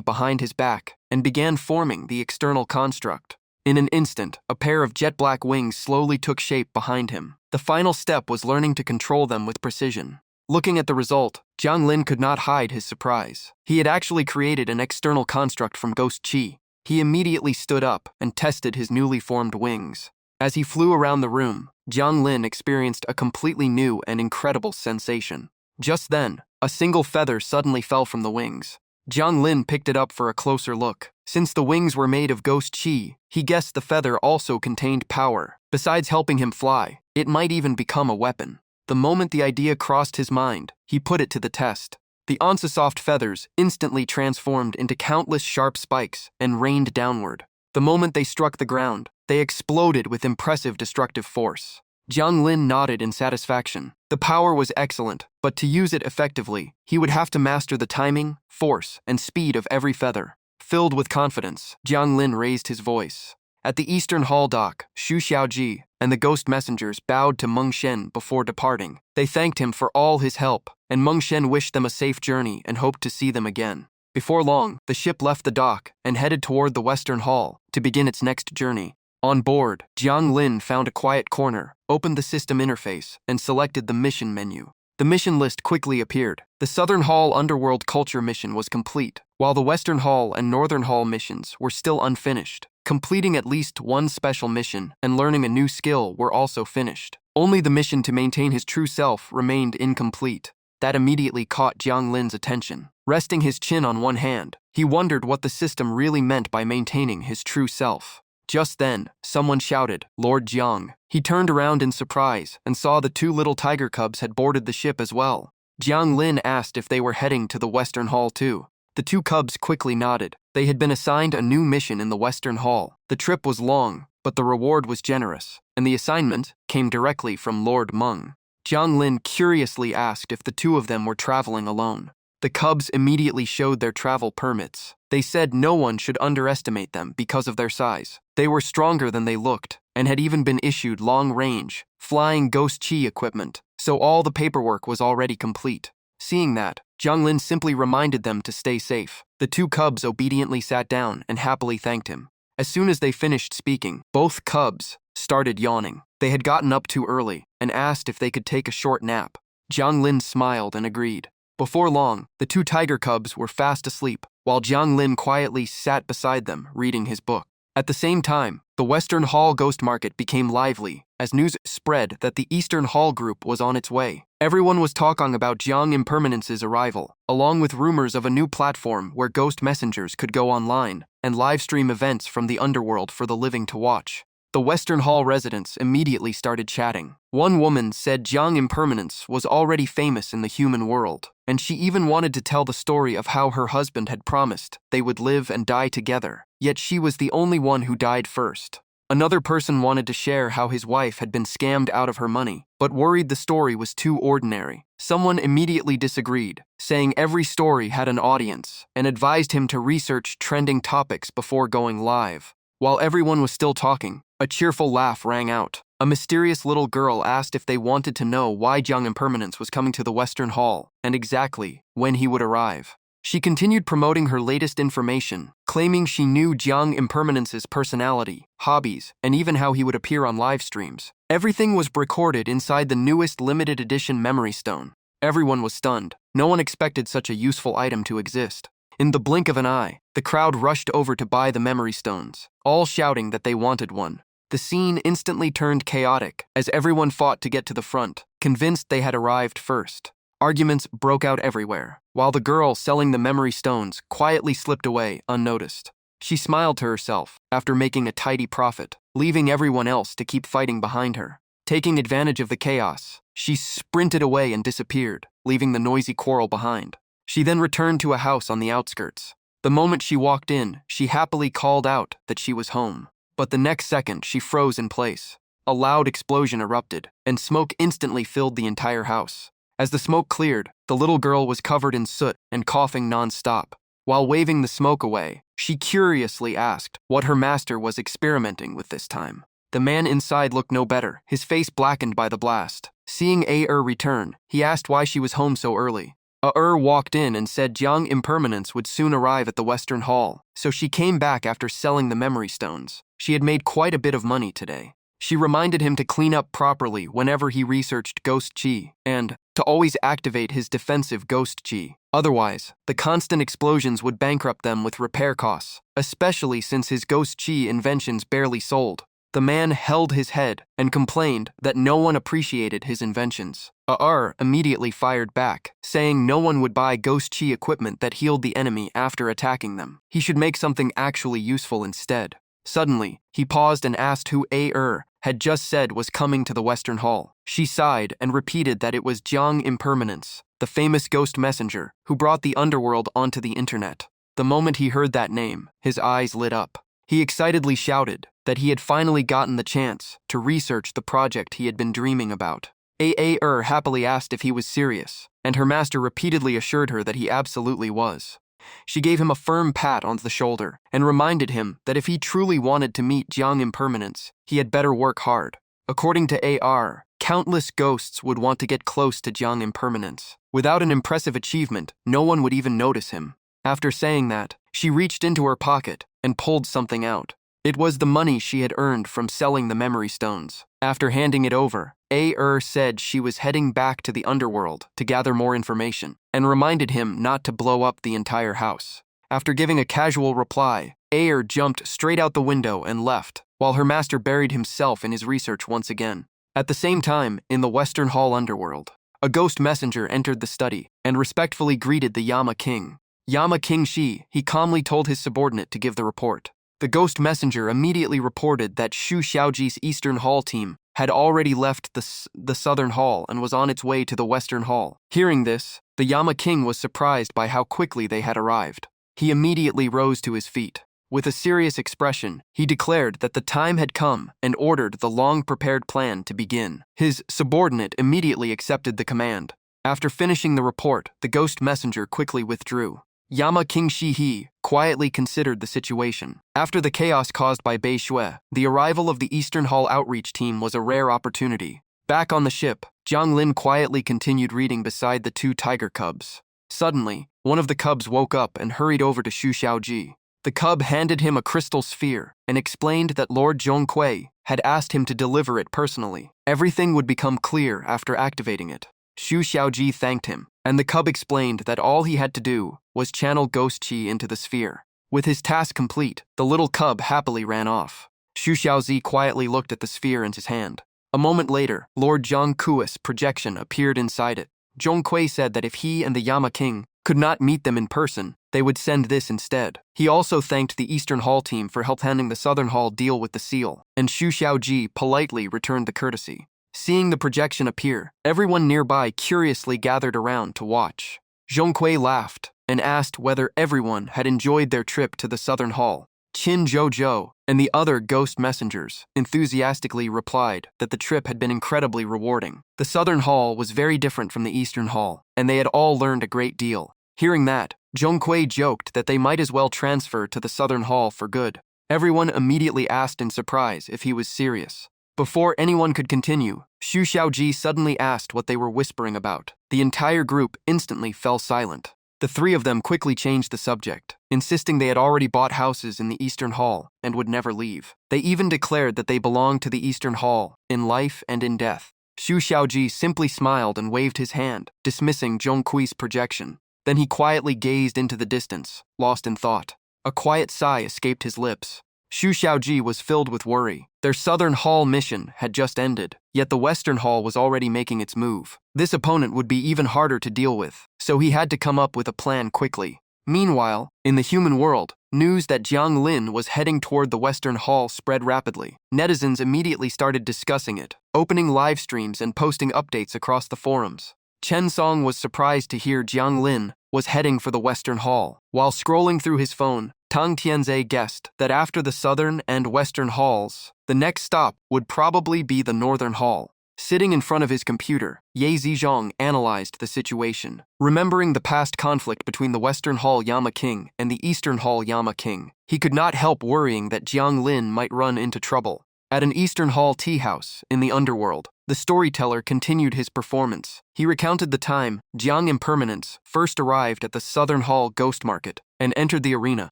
behind his back and began forming the external construct. In an instant, a pair of jet-black wings slowly took shape behind him. The final step was learning to control them with precision. Looking at the result, Jiang Lin could not hide his surprise. He had actually created an external construct from ghost chi. He immediately stood up and tested his newly formed wings. As he flew around the room, Jiang Lin experienced a completely new and incredible sensation. Just then, a single feather suddenly fell from the wings. Jiang Lin picked it up for a closer look. Since the wings were made of ghost chi, he guessed the feather also contained power. Besides helping him fly, it might even become a weapon. The moment the idea crossed his mind, he put it to the test. The once-soft feathers instantly transformed into countless sharp spikes and rained downward. The moment they struck the ground, they exploded with impressive destructive force. Jiang Lin nodded in satisfaction. The power was excellent, but to use it effectively, he would have to master the timing, force, and speed of every feather. Filled with confidence, Jiang Lin raised his voice. At the Eastern Hall dock, Xu Xiaoji and the ghost messengers bowed to Meng Shen before departing. They thanked him for all his help, and Meng Shen wished them a safe journey and hoped to see them again. Before long, the ship left the dock and headed toward the Western Hall to begin its next journey. On board, Jiang Lin found a quiet corner, opened the system interface, and selected the mission menu. The mission list quickly appeared. The Southern Hall Underworld Culture mission was complete, while the Western Hall and Northern Hall missions were still unfinished. Completing at least one special mission and learning a new skill were also finished. Only the mission to maintain his true self remained incomplete. That immediately caught Jiang Lin's attention. Resting his chin on one hand, he wondered what the system really meant by maintaining his true self. Just then, someone shouted, "Lord Jiang." He turned around in surprise and saw the two little tiger cubs had boarded the ship as well. Jiang Lin asked if they were heading to the Western Hall too. The two cubs quickly nodded. They had been assigned a new mission in the Western Hall. The trip was long, but the reward was generous, and the assignment came directly from Lord Meng. Jiang Lin curiously asked if the two of them were traveling alone. The cubs immediately showed their travel permits. They said no one should underestimate them because of their size. They were stronger than they looked, and had even been issued long-range, flying ghost chi equipment, so all the paperwork was already complete. Seeing that, Jiang Lin simply reminded them to stay safe. The two cubs obediently sat down and happily thanked him. As soon as they finished speaking, both cubs started yawning. They had gotten up too early and asked if they could take a short nap. Jiang Lin smiled and agreed. Before long, the two tiger cubs were fast asleep, while Jiang Lin quietly sat beside them, reading his book. At the same time, the Western Hall ghost market became lively as news spread that the Eastern Hall group was on its way. Everyone was talking about Jiang Impermanence's arrival, along with rumors of a new platform where ghost messengers could go online and live stream events from the underworld for the living to watch. The Western Hall residents immediately started chatting. One woman said Jiang Impermanence was already famous in the human world, and she even wanted to tell the story of how her husband had promised they would live and die together, yet she was the only one who died first. Another person wanted to share how his wife had been scammed out of her money, but worried the story was too ordinary. Someone immediately disagreed, saying every story had an audience, and advised him to research trending topics before going live. While everyone was still talking, a cheerful laugh rang out. A mysterious little girl asked if they wanted to know why Jiang Impermanence was coming to the Western Hall, and exactly when he would arrive. She continued promoting her latest information, claiming she knew Jiang Impermanence's personality, hobbies, and even how he would appear on live streams. Everything was recorded inside the newest limited edition memory stone. Everyone was stunned. No one expected such a useful item to exist. In the blink of an eye, the crowd rushed over to buy the memory stones, all shouting that they wanted one. The scene instantly turned chaotic as everyone fought to get to the front, convinced they had arrived first. Arguments broke out everywhere, while the girl selling the memory stones quietly slipped away unnoticed. She smiled to herself after making a tidy profit, leaving everyone else to keep fighting behind her. Taking advantage of the chaos, she sprinted away and disappeared, leaving the noisy quarrel behind. She then returned to a house on the outskirts. The moment she walked in, she happily called out that she was home. But the next second, she froze in place. A loud explosion erupted, and smoke instantly filled the entire house. As the smoke cleared, the little girl was covered in soot and coughing non-stop. While waving the smoke away, she curiously asked what her master was experimenting with this time. The man inside looked no better, his face blackened by the blast. Seeing A-er return, he asked why she was home so early. A-er walked in and said Jiang Impermanence would soon arrive at the Western Hall, so she came back after selling the memory stones. She had made quite a bit of money today. She reminded him to clean up properly whenever he researched Ghost Chi, and to always activate his defensive Ghost Chi. Otherwise, the constant explosions would bankrupt them with repair costs, especially since his Ghost Chi inventions barely sold. The man held his head and complained that no one appreciated his inventions. A-er immediately fired back, saying no one would buy Ghost Chi equipment that healed the enemy after attacking them. He should make something actually useful instead. Suddenly, he paused and asked who A-er had just said was coming to the Western Hall. She sighed and repeated that it was Jiang Impermanence, the famous ghost messenger who brought the underworld onto the internet. The moment he heard that name, his eyes lit up. He excitedly shouted that he had finally gotten the chance to research the project he had been dreaming about. A-er happily asked if he was serious, and her master repeatedly assured her that he absolutely was. She gave him a firm pat on the shoulder and reminded him that if he truly wanted to meet Jiang Impermanence, he had better work hard. According to A-er, countless ghosts would want to get close to Jiang Impermanence. Without an impressive achievement, no one would even notice him. After saying that, she reached into her pocket and pulled something out. It was the money she had earned from selling the memory stones. After handing it over, A-er said she was heading back to the underworld to gather more information, and reminded him not to blow up the entire house. After giving a casual reply, A-er jumped straight out the window and left, while her master buried himself in his research once again. At the same time, in the Western Hall underworld, a ghost messenger entered the study and respectfully greeted the Yama King. Yama King Shi, he calmly told his subordinate to give the report. The ghost messenger immediately reported that Shu Xiaoji's Eastern Hall team had already left the Southern Hall and was on its way to the Western Hall. Hearing this, the Yama King was surprised by how quickly they had arrived. He immediately rose to his feet. With a serious expression, he declared that the time had come and ordered the long-prepared plan to begin. His subordinate immediately accepted the command. After finishing the report, the ghost messenger quickly withdrew. Yama King Shi quietly considered the situation. After the chaos caused by Bei Shui, the arrival of the Eastern Hall outreach team was a rare opportunity. Back on the ship, Jiang Lin quietly continued reading beside the two tiger cubs. Suddenly, one of the cubs woke up and hurried over to Shu Xiaoji. The cub handed him a crystal sphere and explained that Lord Zhongquei had asked him to deliver it personally. Everything would become clear after activating it. Shu Xiaoji thanked him, and the cub explained that all he had to do was channel Ghost Chi into the sphere. With his task complete, the little cub happily ran off. Shu Xiaozi quietly looked at the sphere in his hand. A moment later, Lord Zhongquei's projection appeared inside it. Zhongquei said that if he and the Yama King could not meet them in person, they would send this instead. He also thanked the Eastern Hall team for helping the Southern Hall deal with the seal, and Shu Xiaoji politely returned the courtesy. Seeing the projection appear, everyone nearby curiously gathered around to watch. Zhongquei laughed and asked whether everyone had enjoyed their trip to the Southern Hall. Qin Zhou and the other ghost messengers enthusiastically replied that the trip had been incredibly rewarding. The Southern Hall was very different from the Eastern Hall, and they had all learned a great deal. Hearing that, Zhongquei joked that they might as well transfer to the Southern Hall for good. Everyone immediately asked in surprise if he was serious. Before anyone could continue, Shu Xiaoji suddenly asked what they were whispering about. The entire group instantly fell silent. The three of them quickly changed the subject, insisting they had already bought houses in the Eastern Hall and would never leave. They even declared that they belonged to the Eastern Hall, in life and in death. Shu Xiaoji simply smiled and waved his hand, dismissing Zhongquei's projection. Then he quietly gazed into the distance, lost in thought. A quiet sigh escaped his lips. Shu Xiaoji was filled with worry. Their Southern Hall mission had just ended, yet the Western Hall was already making its move. This opponent would be even harder to deal with, so he had to come up with a plan quickly. Meanwhile, in the human world, news that Jiang Lin was heading toward the Western Hall spread rapidly. Netizens immediately started discussing it, opening live streams and posting updates across the forums. Chen Song was surprised to hear Jiang Lin was heading for the Western Hall. While scrolling through his phone, Tang Tianze guessed that after the Southern and Western Halls, the next stop would probably be the Northern Hall. Sitting in front of his computer, Ye Zizhong analyzed the situation. Remembering the past conflict between the Western Hall Yama King and the Eastern Hall Yama King, he could not help worrying that Jiang Lin might run into trouble. At an Eastern Hall tea house in the Underworld, the storyteller continued his performance. He recounted the time Jiang Impermanence first arrived at the Southern Hall Ghost Market and entered the arena,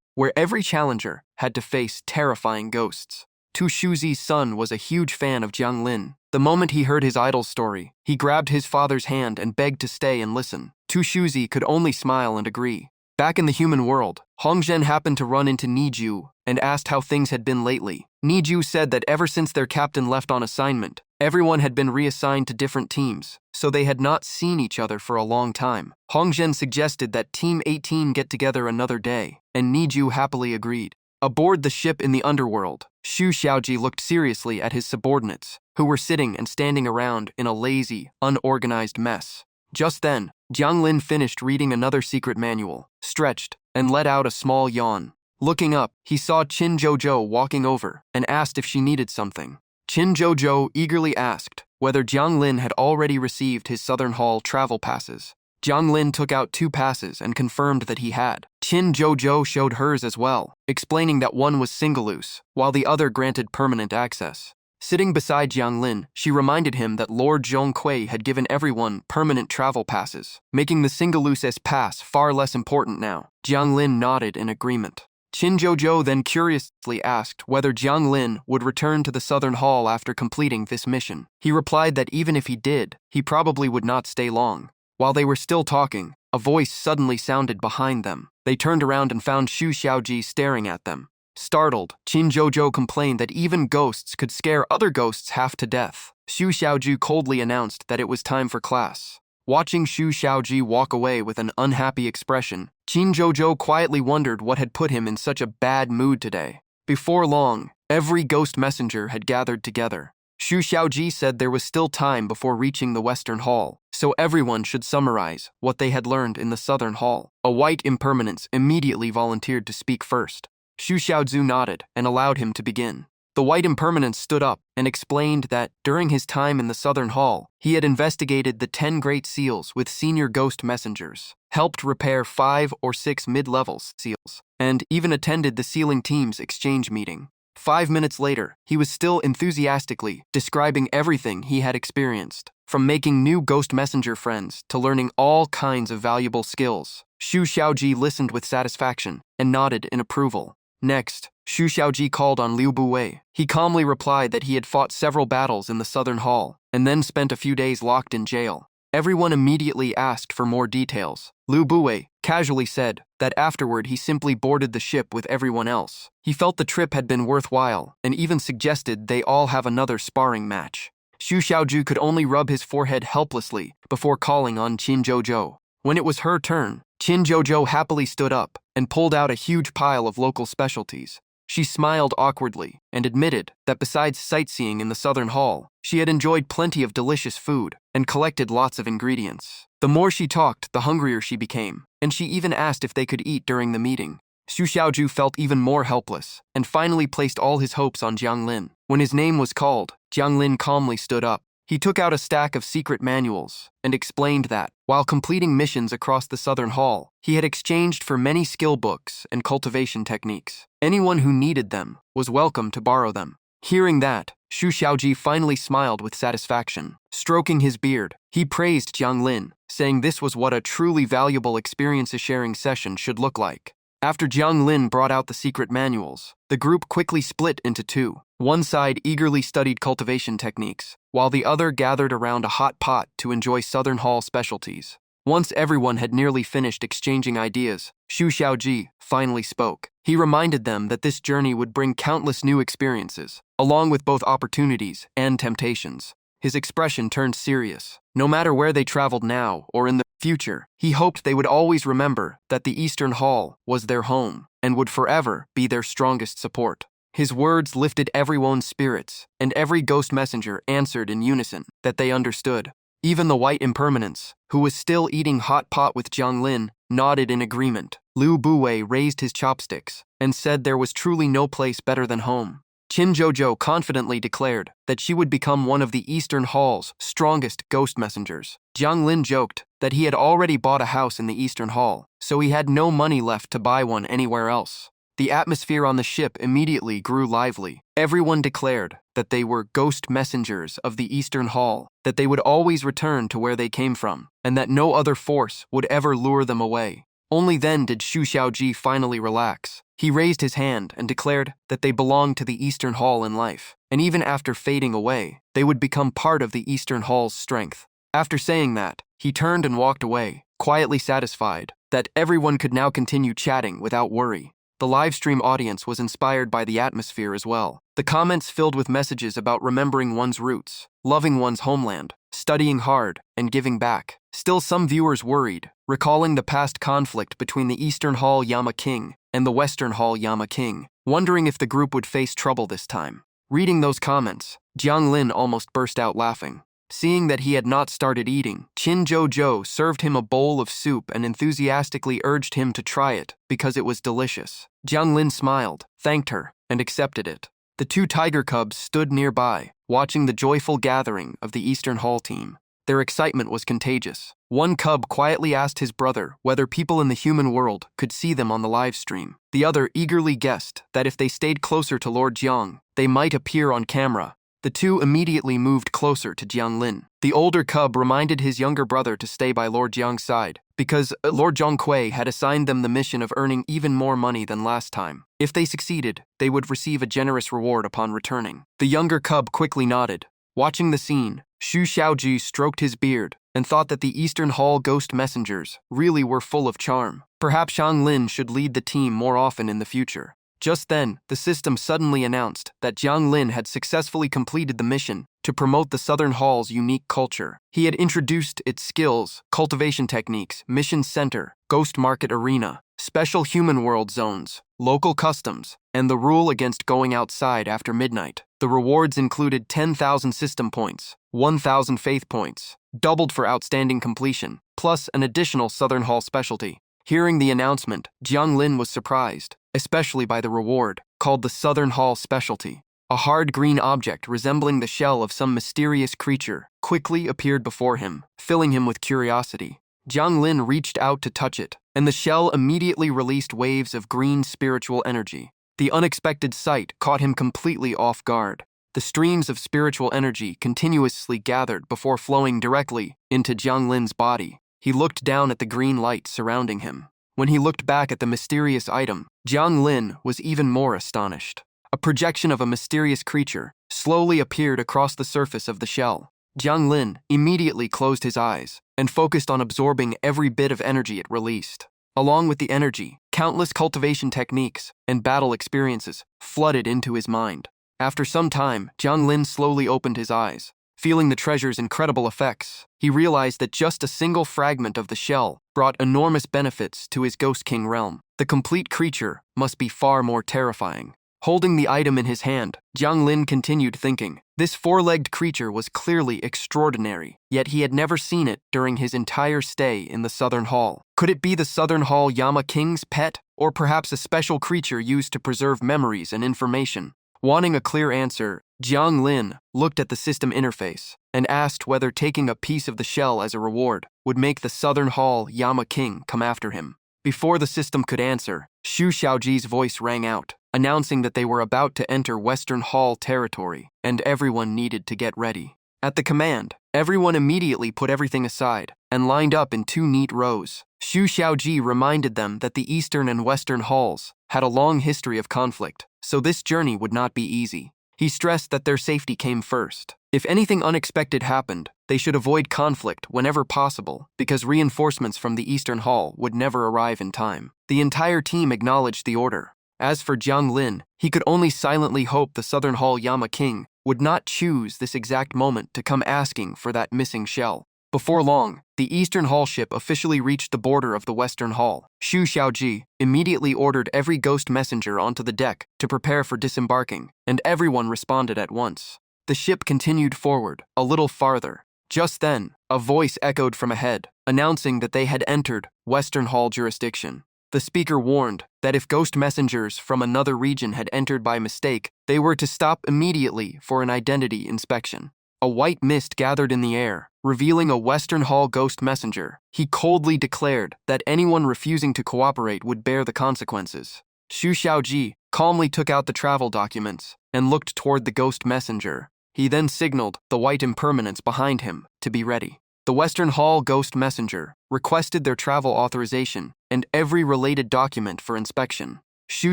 where every challenger had to face terrifying ghosts. Tu Shuzi's son was a huge fan of Jiang Lin. The moment he heard his idol's story, he grabbed his father's hand and begged to stay and listen. Tu Shuzi could only smile and agree. Back in the human world, Hongzhen happened to run into Niju and asked how things had been lately. Niju said that ever since their captain left on assignment, everyone had been reassigned to different teams, so they had not seen each other for a long time. Hongzhen suggested that Team 18 get together another day, and Niju happily agreed. Aboard the ship in the Underworld, Xu Xiaoji looked seriously at his subordinates, who were sitting and standing around in a lazy, unorganized mess. Just then, Jiang Lin finished reading another secret manual, stretched, and let out a small yawn. Looking up, he saw Qin Zhou walking over and asked if she needed something. Qin Zhou eagerly asked whether Jiang Lin had already received his Southern Hall travel passes. Jiang Lin took out 2 passes and confirmed that he had. Qin Zhou showed hers as well, explaining that one was single-use, while the other granted permanent access. Sitting beside Jiang Lin, she reminded him that Lord Zhongkui had given everyone permanent travel passes, making the single-use pass far less important now. Jiang Lin nodded in agreement. Qin Zhou then curiously asked whether Jiang Lin would return to the Southern Hall after completing this mission. He replied that even if he did, he probably would not stay long. While they were still talking, a voice suddenly sounded behind them. They turned around and found Xu Xiaoji staring at them. Startled, Qin Zhou complained that even ghosts could scare other ghosts half to death. Xu Xiaoji coldly announced that it was time for class. Watching Xu Xiaoji walk away with an unhappy expression, Qin Zhou quietly wondered what had put him in such a bad mood today. Before long, every ghost messenger had gathered together. Xu Xiaoji said there was still time before reaching the Western Hall, so everyone should summarize what they had learned in the Southern Hall. A white impermanence immediately volunteered to speak first. Xu Xiaozu nodded and allowed him to begin. The white impermanence stood up and explained that, during his time in the Southern Hall, he had investigated the 10 Great Seals with senior ghost messengers, helped repair 5 or 6 mid-level seals, and even attended the sealing team's exchange meeting. 5 minutes later, he was still enthusiastically describing everything he had experienced, from making new ghost messenger friends to learning all kinds of valuable skills. Xu Xiaoji listened with satisfaction and nodded in approval. Next, Xu Xiaoji called on Liu Buwei. He calmly replied that he had fought several battles in the Southern Hall and then spent a few days locked in jail. Everyone immediately asked for more details. Liu Buwei casually said that afterward he simply boarded the ship with everyone else. He felt the trip had been worthwhile and even suggested they all have another sparring match. Xu Xiaoju could only rub his forehead helplessly before calling on Qin Zhou. When it was her turn, Qin Zhou happily stood up and pulled out a huge pile of local specialties. She smiled awkwardly and admitted that besides sightseeing in the Southern Hall, she had enjoyed plenty of delicious food and collected lots of ingredients. The more she talked, the hungrier she became, and she even asked if they could eat during the meeting. Xu Xiaoju felt even more helpless and finally placed all his hopes on Jiang Lin. When his name was called, Jiang Lin calmly stood up. He took out a stack of secret manuals and explained that, while completing missions across the Southern Hall, he had exchanged for many skill books and cultivation techniques. Anyone who needed them was welcome to borrow them. Hearing that, Xu Xiaoji finally smiled with satisfaction. Stroking his beard, he praised Jiang Lin, saying this was what a truly valuable experience-sharing session should look like. After Jiang Lin brought out the secret manuals, the group quickly split into 2. One side eagerly studied cultivation techniques, while the other gathered around a hot pot to enjoy Southern Hall specialties. Once everyone had nearly finished exchanging ideas, Xu Xiaoji finally spoke. He reminded them that this journey would bring countless new experiences, along with both opportunities and temptations. His expression turned serious. No matter where they traveled now or in the future, he hoped they would always remember that the Eastern Hall was their home and would forever be their strongest support. His words lifted everyone's spirits, and every ghost messenger answered in unison that they understood. Even the white impermanence, who was still eating hot pot with Jiang Lin, nodded in agreement. Liu Buwei raised his chopsticks and said there was truly no place better than home. Qin Jojo confidently declared that she would become one of the Eastern Hall's strongest ghost messengers. Jiang Lin joked that he had already bought a house in the Eastern Hall, so he had no money left to buy one anywhere else. The atmosphere on the ship immediately grew lively. Everyone declared that they were ghost messengers of the Eastern Hall, that they would always return to where they came from, and that no other force would ever lure them away. Only then did Xu Xiaoji finally relax. He raised his hand and declared that they belonged to the Eastern Hall in life, and even after fading away, they would become part of the Eastern Hall's strength. After saying that, he turned and walked away, quietly satisfied that everyone could now continue chatting without worry. The livestream audience was inspired by the atmosphere as well. The comments filled with messages about remembering one's roots, loving one's homeland, studying hard, and giving back. Still, some viewers worried, recalling the past conflict between the Eastern Hall Yama King and the Western Hall Yama King, wondering if the group would face trouble this time. Reading those comments, Jiang Lin almost burst out laughing. Seeing that he had not started eating, Qin Jojo served him a bowl of soup and enthusiastically urged him to try it because it was delicious. Jiang Lin smiled, thanked her, and accepted it. The two tiger cubs stood nearby, watching the joyful gathering of the Eastern Hall team. Their excitement was contagious. One cub quietly asked his brother whether people in the human world could see them on the live stream. The other eagerly guessed that if they stayed closer to Lord Jiang, they might appear on camera. The two immediately moved closer to Jiang Lin. The older cub reminded his younger brother to stay by Lord Jiang's side, because Lord Zhongkui had assigned them the mission of earning even more money than last time. If they succeeded, they would receive a generous reward upon returning. The younger cub quickly nodded. Watching the scene, Xu Xiaoji stroked his beard and thought that the Eastern Hall ghost messengers really were full of charm. Perhaps Jiang Lin should lead the team more often in the future. Just then, the system suddenly announced that Jiang Lin had successfully completed the mission to promote the Southern Hall's unique culture. He had introduced its skills, cultivation techniques, mission center, ghost market arena, special human world zones, local customs, and the rule against going outside after midnight. The rewards included 10,000 system points, 1,000 faith points, doubled for outstanding completion, plus an additional Southern Hall specialty. Hearing the announcement, Jiang Lin was surprised, especially by the reward, called the Southern Hall Specialty. A hard green object resembling the shell of some mysterious creature quickly appeared before him, filling him with curiosity. Jiang Lin reached out to touch it, and the shell immediately released waves of green spiritual energy. The unexpected sight caught him completely off guard. The streams of spiritual energy continuously gathered before flowing directly into Jiang Lin's body. He looked down at the green light surrounding him. When he looked back at the mysterious item, Jiang Lin was even more astonished. A projection of a mysterious creature slowly appeared across the surface of the shell. Jiang Lin immediately closed his eyes and focused on absorbing every bit of energy it released. Along with the energy, countless cultivation techniques and battle experiences flooded into his mind. After some time, Jiang Lin slowly opened his eyes. Feeling the treasure's incredible effects, he realized that just a single fragment of the shell brought enormous benefits to his Ghost King realm. The complete creature must be far more terrifying. Holding the item in his hand, Jiang Lin continued thinking. This four-legged creature was clearly extraordinary, yet he had never seen it during his entire stay in the Southern Hall. Could it be the Southern Hall Yama King's pet, or perhaps a special creature used to preserve memories and information? Wanting a clear answer, Jiang Lin looked at the system interface and asked whether taking a piece of the shell as a reward would make the Southern Hall Yama King come after him. Before the system could answer, Xu Xiaoji's voice rang out, announcing that they were about to enter Western Hall territory, and everyone needed to get ready. At the command, everyone immediately put everything aside and lined up in two neat rows. Xu Xiaoji reminded them that the Eastern and Western Halls had a long history of conflict, so this journey would not be easy. He stressed that their safety came first. If anything unexpected happened, they should avoid conflict whenever possible, because reinforcements from the Eastern Hall would never arrive in time. The entire team acknowledged the order. As for Jiang Lin, he could only silently hope the Southern Hall Yama King would not choose this exact moment to come asking for that missing shell. Before long, the Eastern Hall ship officially reached the border of the Western Hall. Xu Xiaoji immediately ordered every ghost messenger onto the deck to prepare for disembarking, and everyone responded at once. The ship continued forward, a little farther. Just then, a voice echoed from ahead, announcing that they had entered Western Hall jurisdiction. The speaker warned that if ghost messengers from another region had entered by mistake, they were to stop immediately for an identity inspection. A white mist gathered in the air, revealing a Western Hall ghost messenger. He coldly declared that anyone refusing to cooperate would bear the consequences. Xu Xiaoji calmly took out the travel documents and looked toward the ghost messenger. He then signaled the white impermanence behind him to be ready. The Western Hall ghost messenger requested their travel authorization and every related document for inspection. Xu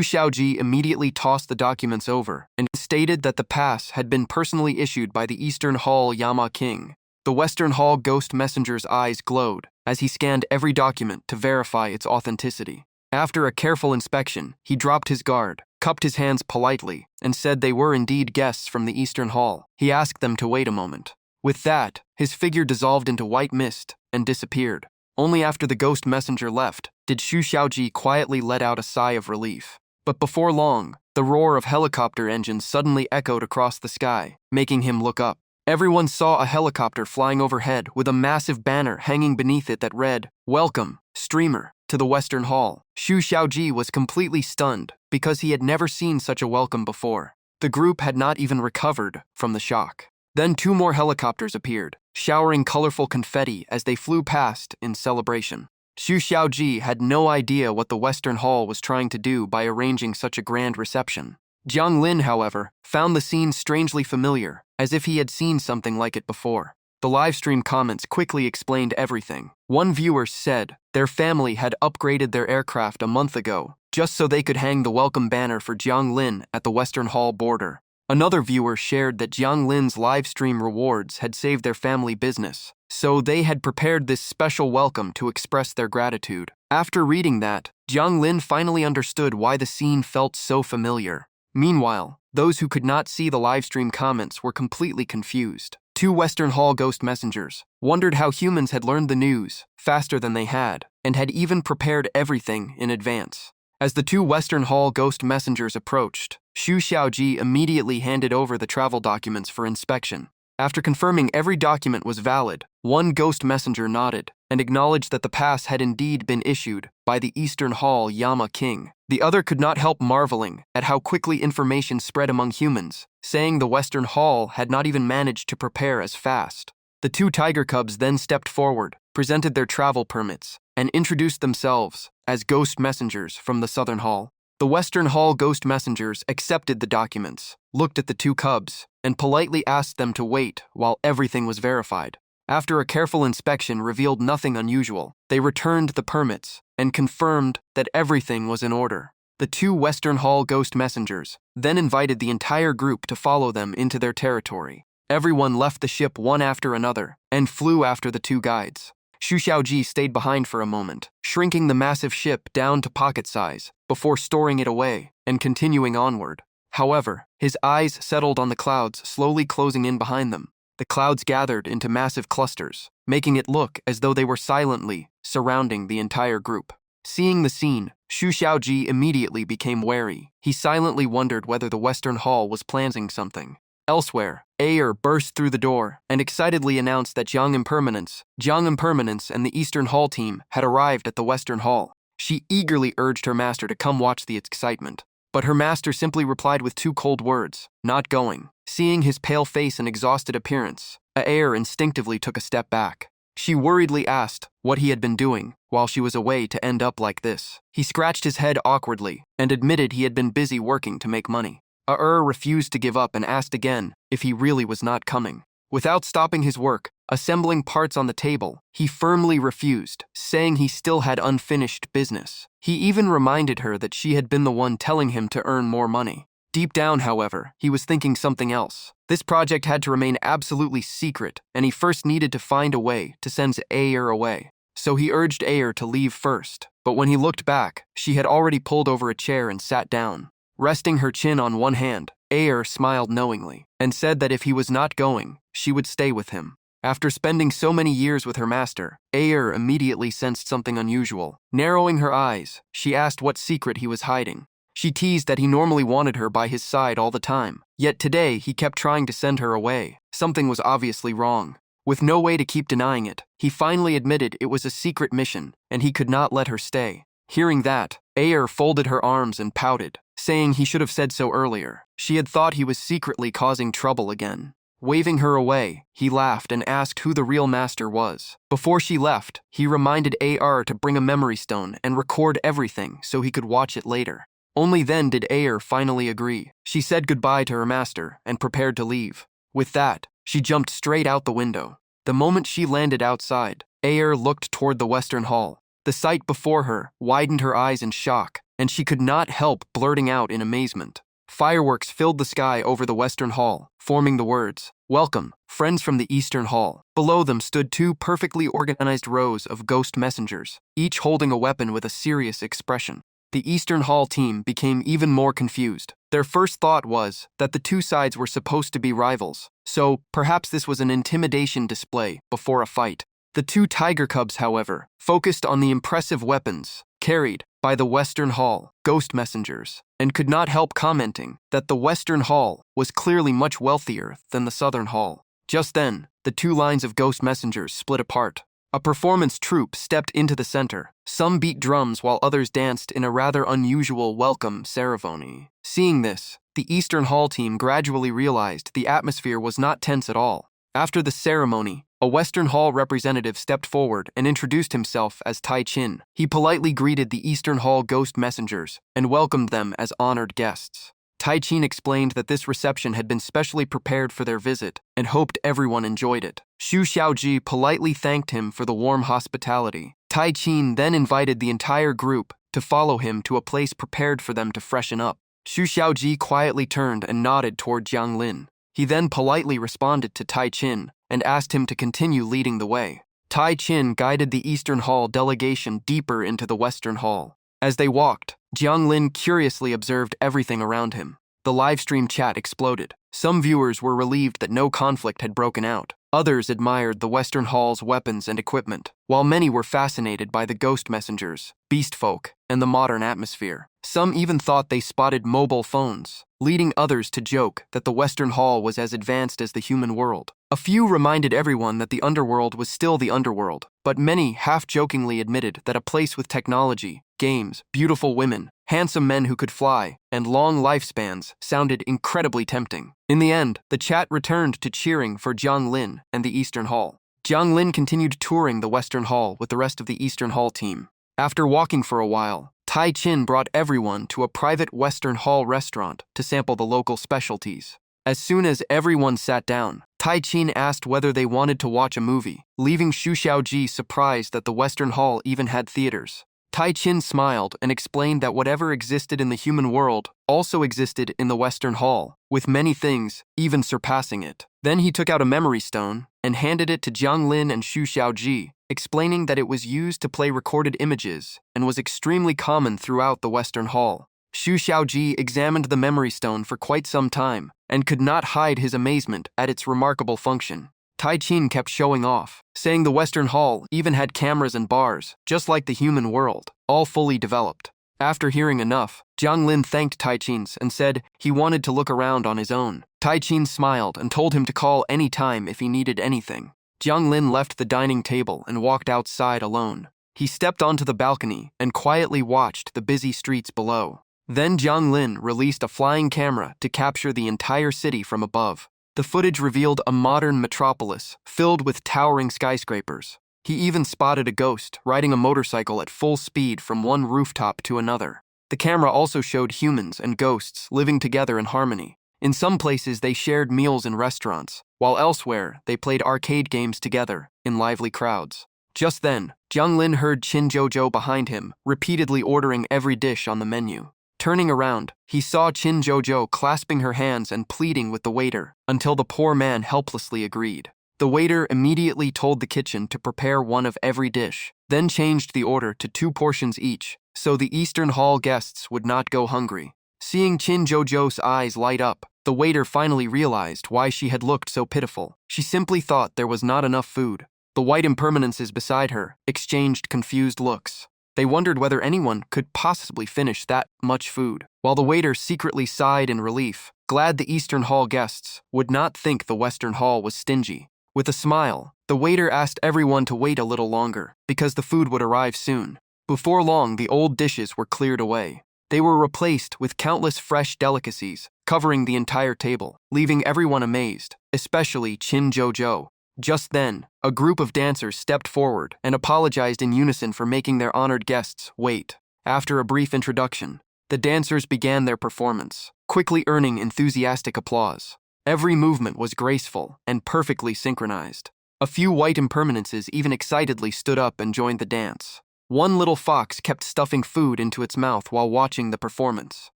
Xiaoji immediately tossed the documents over and stated that the pass had been personally issued by the Eastern Hall Yama King. The Western Hall ghost messenger's eyes glowed as he scanned every document to verify its authenticity. After a careful inspection, he dropped his guard, cupped his hands politely, and said they were indeed guests from the Eastern Hall. He asked them to wait a moment. With that, his figure dissolved into white mist and disappeared. Only after the ghost messenger left did Xu Xiaoji quietly let out a sigh of relief. But before long, the roar of helicopter engines suddenly echoed across the sky, making him look up. Everyone saw a helicopter flying overhead with a massive banner hanging beneath it that read, "Welcome, streamer, to the Western Hall." Xu Xiaoji was completely stunned because he had never seen such a welcome before. The group had not even recovered from the shock. Then 2 more helicopters appeared, showering colorful confetti as they flew past in celebration. Xu Xiaoji had no idea what the Western Hall was trying to do by arranging such a grand reception. Jiang Lin, however, found the scene strangely familiar, as if he had seen something like it before. The livestream comments quickly explained everything. One viewer said their family had upgraded their aircraft a month ago, just so they could hang the welcome banner for Jiang Lin at the Western Hall border. Another viewer shared that Jiang Lin's livestream rewards had saved their family business, so they had prepared this special welcome to express their gratitude. After reading that, Jiang Lin finally understood why the scene felt so familiar. Meanwhile, those who could not see the livestream comments were completely confused. 2 Western Hall ghost messengers wondered how humans had learned the news faster than they had, and had even prepared everything in advance. As the 2 Western Hall ghost messengers approached, Xu Xiaoji immediately handed over the travel documents for inspection. After confirming every document was valid, one ghost messenger nodded and acknowledged that the pass had indeed been issued by the Eastern Hall Yama King. The other could not help marveling at how quickly information spread among humans, saying the Western Hall had not even managed to prepare as fast. The 2 tiger cubs then stepped forward, presented their travel permits, and introduced themselves as ghost messengers from the Southern Hall. The Western Hall ghost messengers accepted the documents, looked at the 2 cubs, and politely asked them to wait while everything was verified. After a careful inspection revealed nothing unusual, they returned the permits and confirmed that everything was in order. The 2 Western Hall ghost messengers then invited the entire group to follow them into their territory. Everyone left the ship one after another and flew after the 2 guides. Xu Xiaoji stayed behind for a moment, shrinking the massive ship down to pocket size before storing it away and continuing onward. However, his eyes settled on the clouds slowly closing in behind them. The clouds gathered into massive clusters, making it look as though they were silently surrounding the entire group. Seeing the scene, Xu Xiaoji immediately became wary. He silently wondered whether the Western Hall was planning something. Elsewhere, Ayer burst through the door and excitedly announced that Jiang Impermanence and the Eastern Hall team had arrived at the Western Hall. She eagerly urged her master to come watch the excitement, but her master simply replied with 2 cold words, "Not going." Seeing his pale face and exhausted appearance, Ayer instinctively took a step back. She worriedly asked what he had been doing while she was away to end up like this. He scratched his head awkwardly and admitted he had been busy working to make money. Refused to give up and asked again if he really was not coming. Without stopping his work, assembling parts on the table, he firmly refused, saying he still had unfinished business. He even reminded her that she had been the one telling him to earn more money. Deep down, however, he was thinking something else. This project had to remain absolutely secret, and he first needed to find a way to send Ayer away. So he urged Ayer to leave first, but when he looked back, she had already pulled over a chair and sat down. Resting her chin on one hand, Ayer smiled knowingly and said that if he was not going, she would stay with him. After spending so many years with her master, Ayer immediately sensed something unusual. Narrowing her eyes, she asked what secret he was hiding. She teased that he normally wanted her by his side all the time, yet today he kept trying to send her away. Something was obviously wrong. With no way to keep denying it, he finally admitted it was a secret mission and he could not let her stay. Hearing that, Ayer folded her arms and pouted, saying he should have said so earlier. She had thought he was secretly causing trouble again. Waving her away, he laughed and asked who the real master was. Before she left, he reminded Ayer to bring a memory stone and record everything so he could watch it later. Only then did Ayer finally agree. She said goodbye to her master and prepared to leave. With that, she jumped straight out the window. The moment she landed outside, Ayer looked toward the Western Hall. The sight before her widened her eyes in shock, and she could not help blurting out in amazement. Fireworks filled the sky over the Western Hall, forming the words, "Welcome, friends from the Eastern Hall." Below them stood two perfectly organized rows of ghost messengers, each holding a weapon with a serious expression. The Eastern Hall team became even more confused. Their first thought was that the two sides were supposed to be rivals, so perhaps this was an intimidation display before a fight. The two tiger cubs, however, focused on the impressive weapons carried by the Western Hall ghost messengers, and could not help commenting that the Western Hall was clearly much wealthier than the Southern Hall. Just then, the two lines of ghost messengers split apart. A performance troupe stepped into the center. Some beat drums while others danced in a rather unusual welcome ceremony. Seeing this, the Eastern Hall team gradually realized the atmosphere was not tense at all. After the ceremony, a Western Hall representative stepped forward and introduced himself as Tai Chin. He politely greeted the Eastern Hall ghost messengers and welcomed them as honored guests. Tai Chin explained that this reception had been specially prepared for their visit and hoped everyone enjoyed it. Xu Xiaoji politely thanked him for the warm hospitality. Tai Chin then invited the entire group to follow him to a place prepared for them to freshen up. Xu Xiaoji quietly turned and nodded toward Jiang Lin. He then politely responded to Tai Chin and asked him to continue leading the way. Tai Chin guided the Eastern Hall delegation deeper into the Western Hall. As they walked, Jiang Lin curiously observed everything around him. The livestream chat exploded. Some viewers were relieved that no conflict had broken out. Others admired the Western Hall's weapons and equipment, while many were fascinated by the ghost messengers, beast folk, and the modern atmosphere. Some even thought they spotted mobile phones, leading others to joke that the Western Hall was as advanced as the human world. A few reminded everyone that the Underworld was still the Underworld, but many half-jokingly admitted that a place with technology, games, beautiful women, handsome men who could fly, and long lifespans sounded incredibly tempting. In the end, the chat returned to cheering for Jiang Lin and the Eastern Hall. Jiang Lin continued touring the Western Hall with the rest of the Eastern Hall team. After walking for a while, Tai Chin brought everyone to a private Western Hall restaurant to sample the local specialties. As soon as everyone sat down, Tai Chin asked whether they wanted to watch a movie, leaving Xu Xiaoji surprised that the Western Hall even had theaters. Tai Chin smiled and explained that whatever existed in the human world also existed in the Western Hall, with many things even surpassing it. Then he took out a memory stone and handed it to Jiang Lin and Xu Xiaoji, explaining that it was used to play recorded images and was extremely common throughout the Western Hall. Xu Xiaoji examined the memory stone for quite some time and could not hide his amazement at its remarkable function. Tai Chin kept showing off, saying the Western Hall even had cameras and bars, just like the human world, all fully developed. After hearing enough, Jiang Lin thanked Tai Chin and said he wanted to look around on his own. Tai Chin smiled and told him to call any time if he needed anything. Jiang Lin left the dining table and walked outside alone. He stepped onto the balcony and quietly watched the busy streets below. Then Jiang Lin released a flying camera to capture the entire city from above. The footage revealed a modern metropolis filled with towering skyscrapers. He even spotted a ghost riding a motorcycle at full speed from one rooftop to another. The camera also showed humans and ghosts living together in harmony. In some places, they shared meals in restaurants, while elsewhere, they played arcade games together in lively crowds. Just then, Jiang Lin heard Qin Zhouzhou behind him, repeatedly ordering every dish on the menu. Turning around, he saw Qin Zhouzhou clasping her hands and pleading with the waiter, until the poor man helplessly agreed. The waiter immediately told the kitchen to prepare one of every dish, then changed the order to 2 portions each, so the Eastern Hall guests would not go hungry. Seeing Qin Zhouzhou's eyes light up, the waiter finally realized why she had looked so pitiful. She simply thought there was not enough food. The white impermanences beside her exchanged confused looks. They wondered whether anyone could possibly finish that much food, while the waiter secretly sighed in relief, glad the Eastern Hall guests would not think the Western Hall was stingy. With a smile, the waiter asked everyone to wait a little longer, because the food would arrive soon. Before long, the old dishes were cleared away. They were replaced with countless fresh delicacies, covering the entire table, leaving everyone amazed, especially Chin Jojo. Just then, a group of dancers stepped forward and apologized in unison for making their honored guests wait. After a brief introduction, the dancers began their performance, quickly earning enthusiastic applause. Every movement was graceful and perfectly synchronized. A few white impermanences even excitedly stood up and joined the dance. One little fox kept stuffing food into its mouth while watching the performance.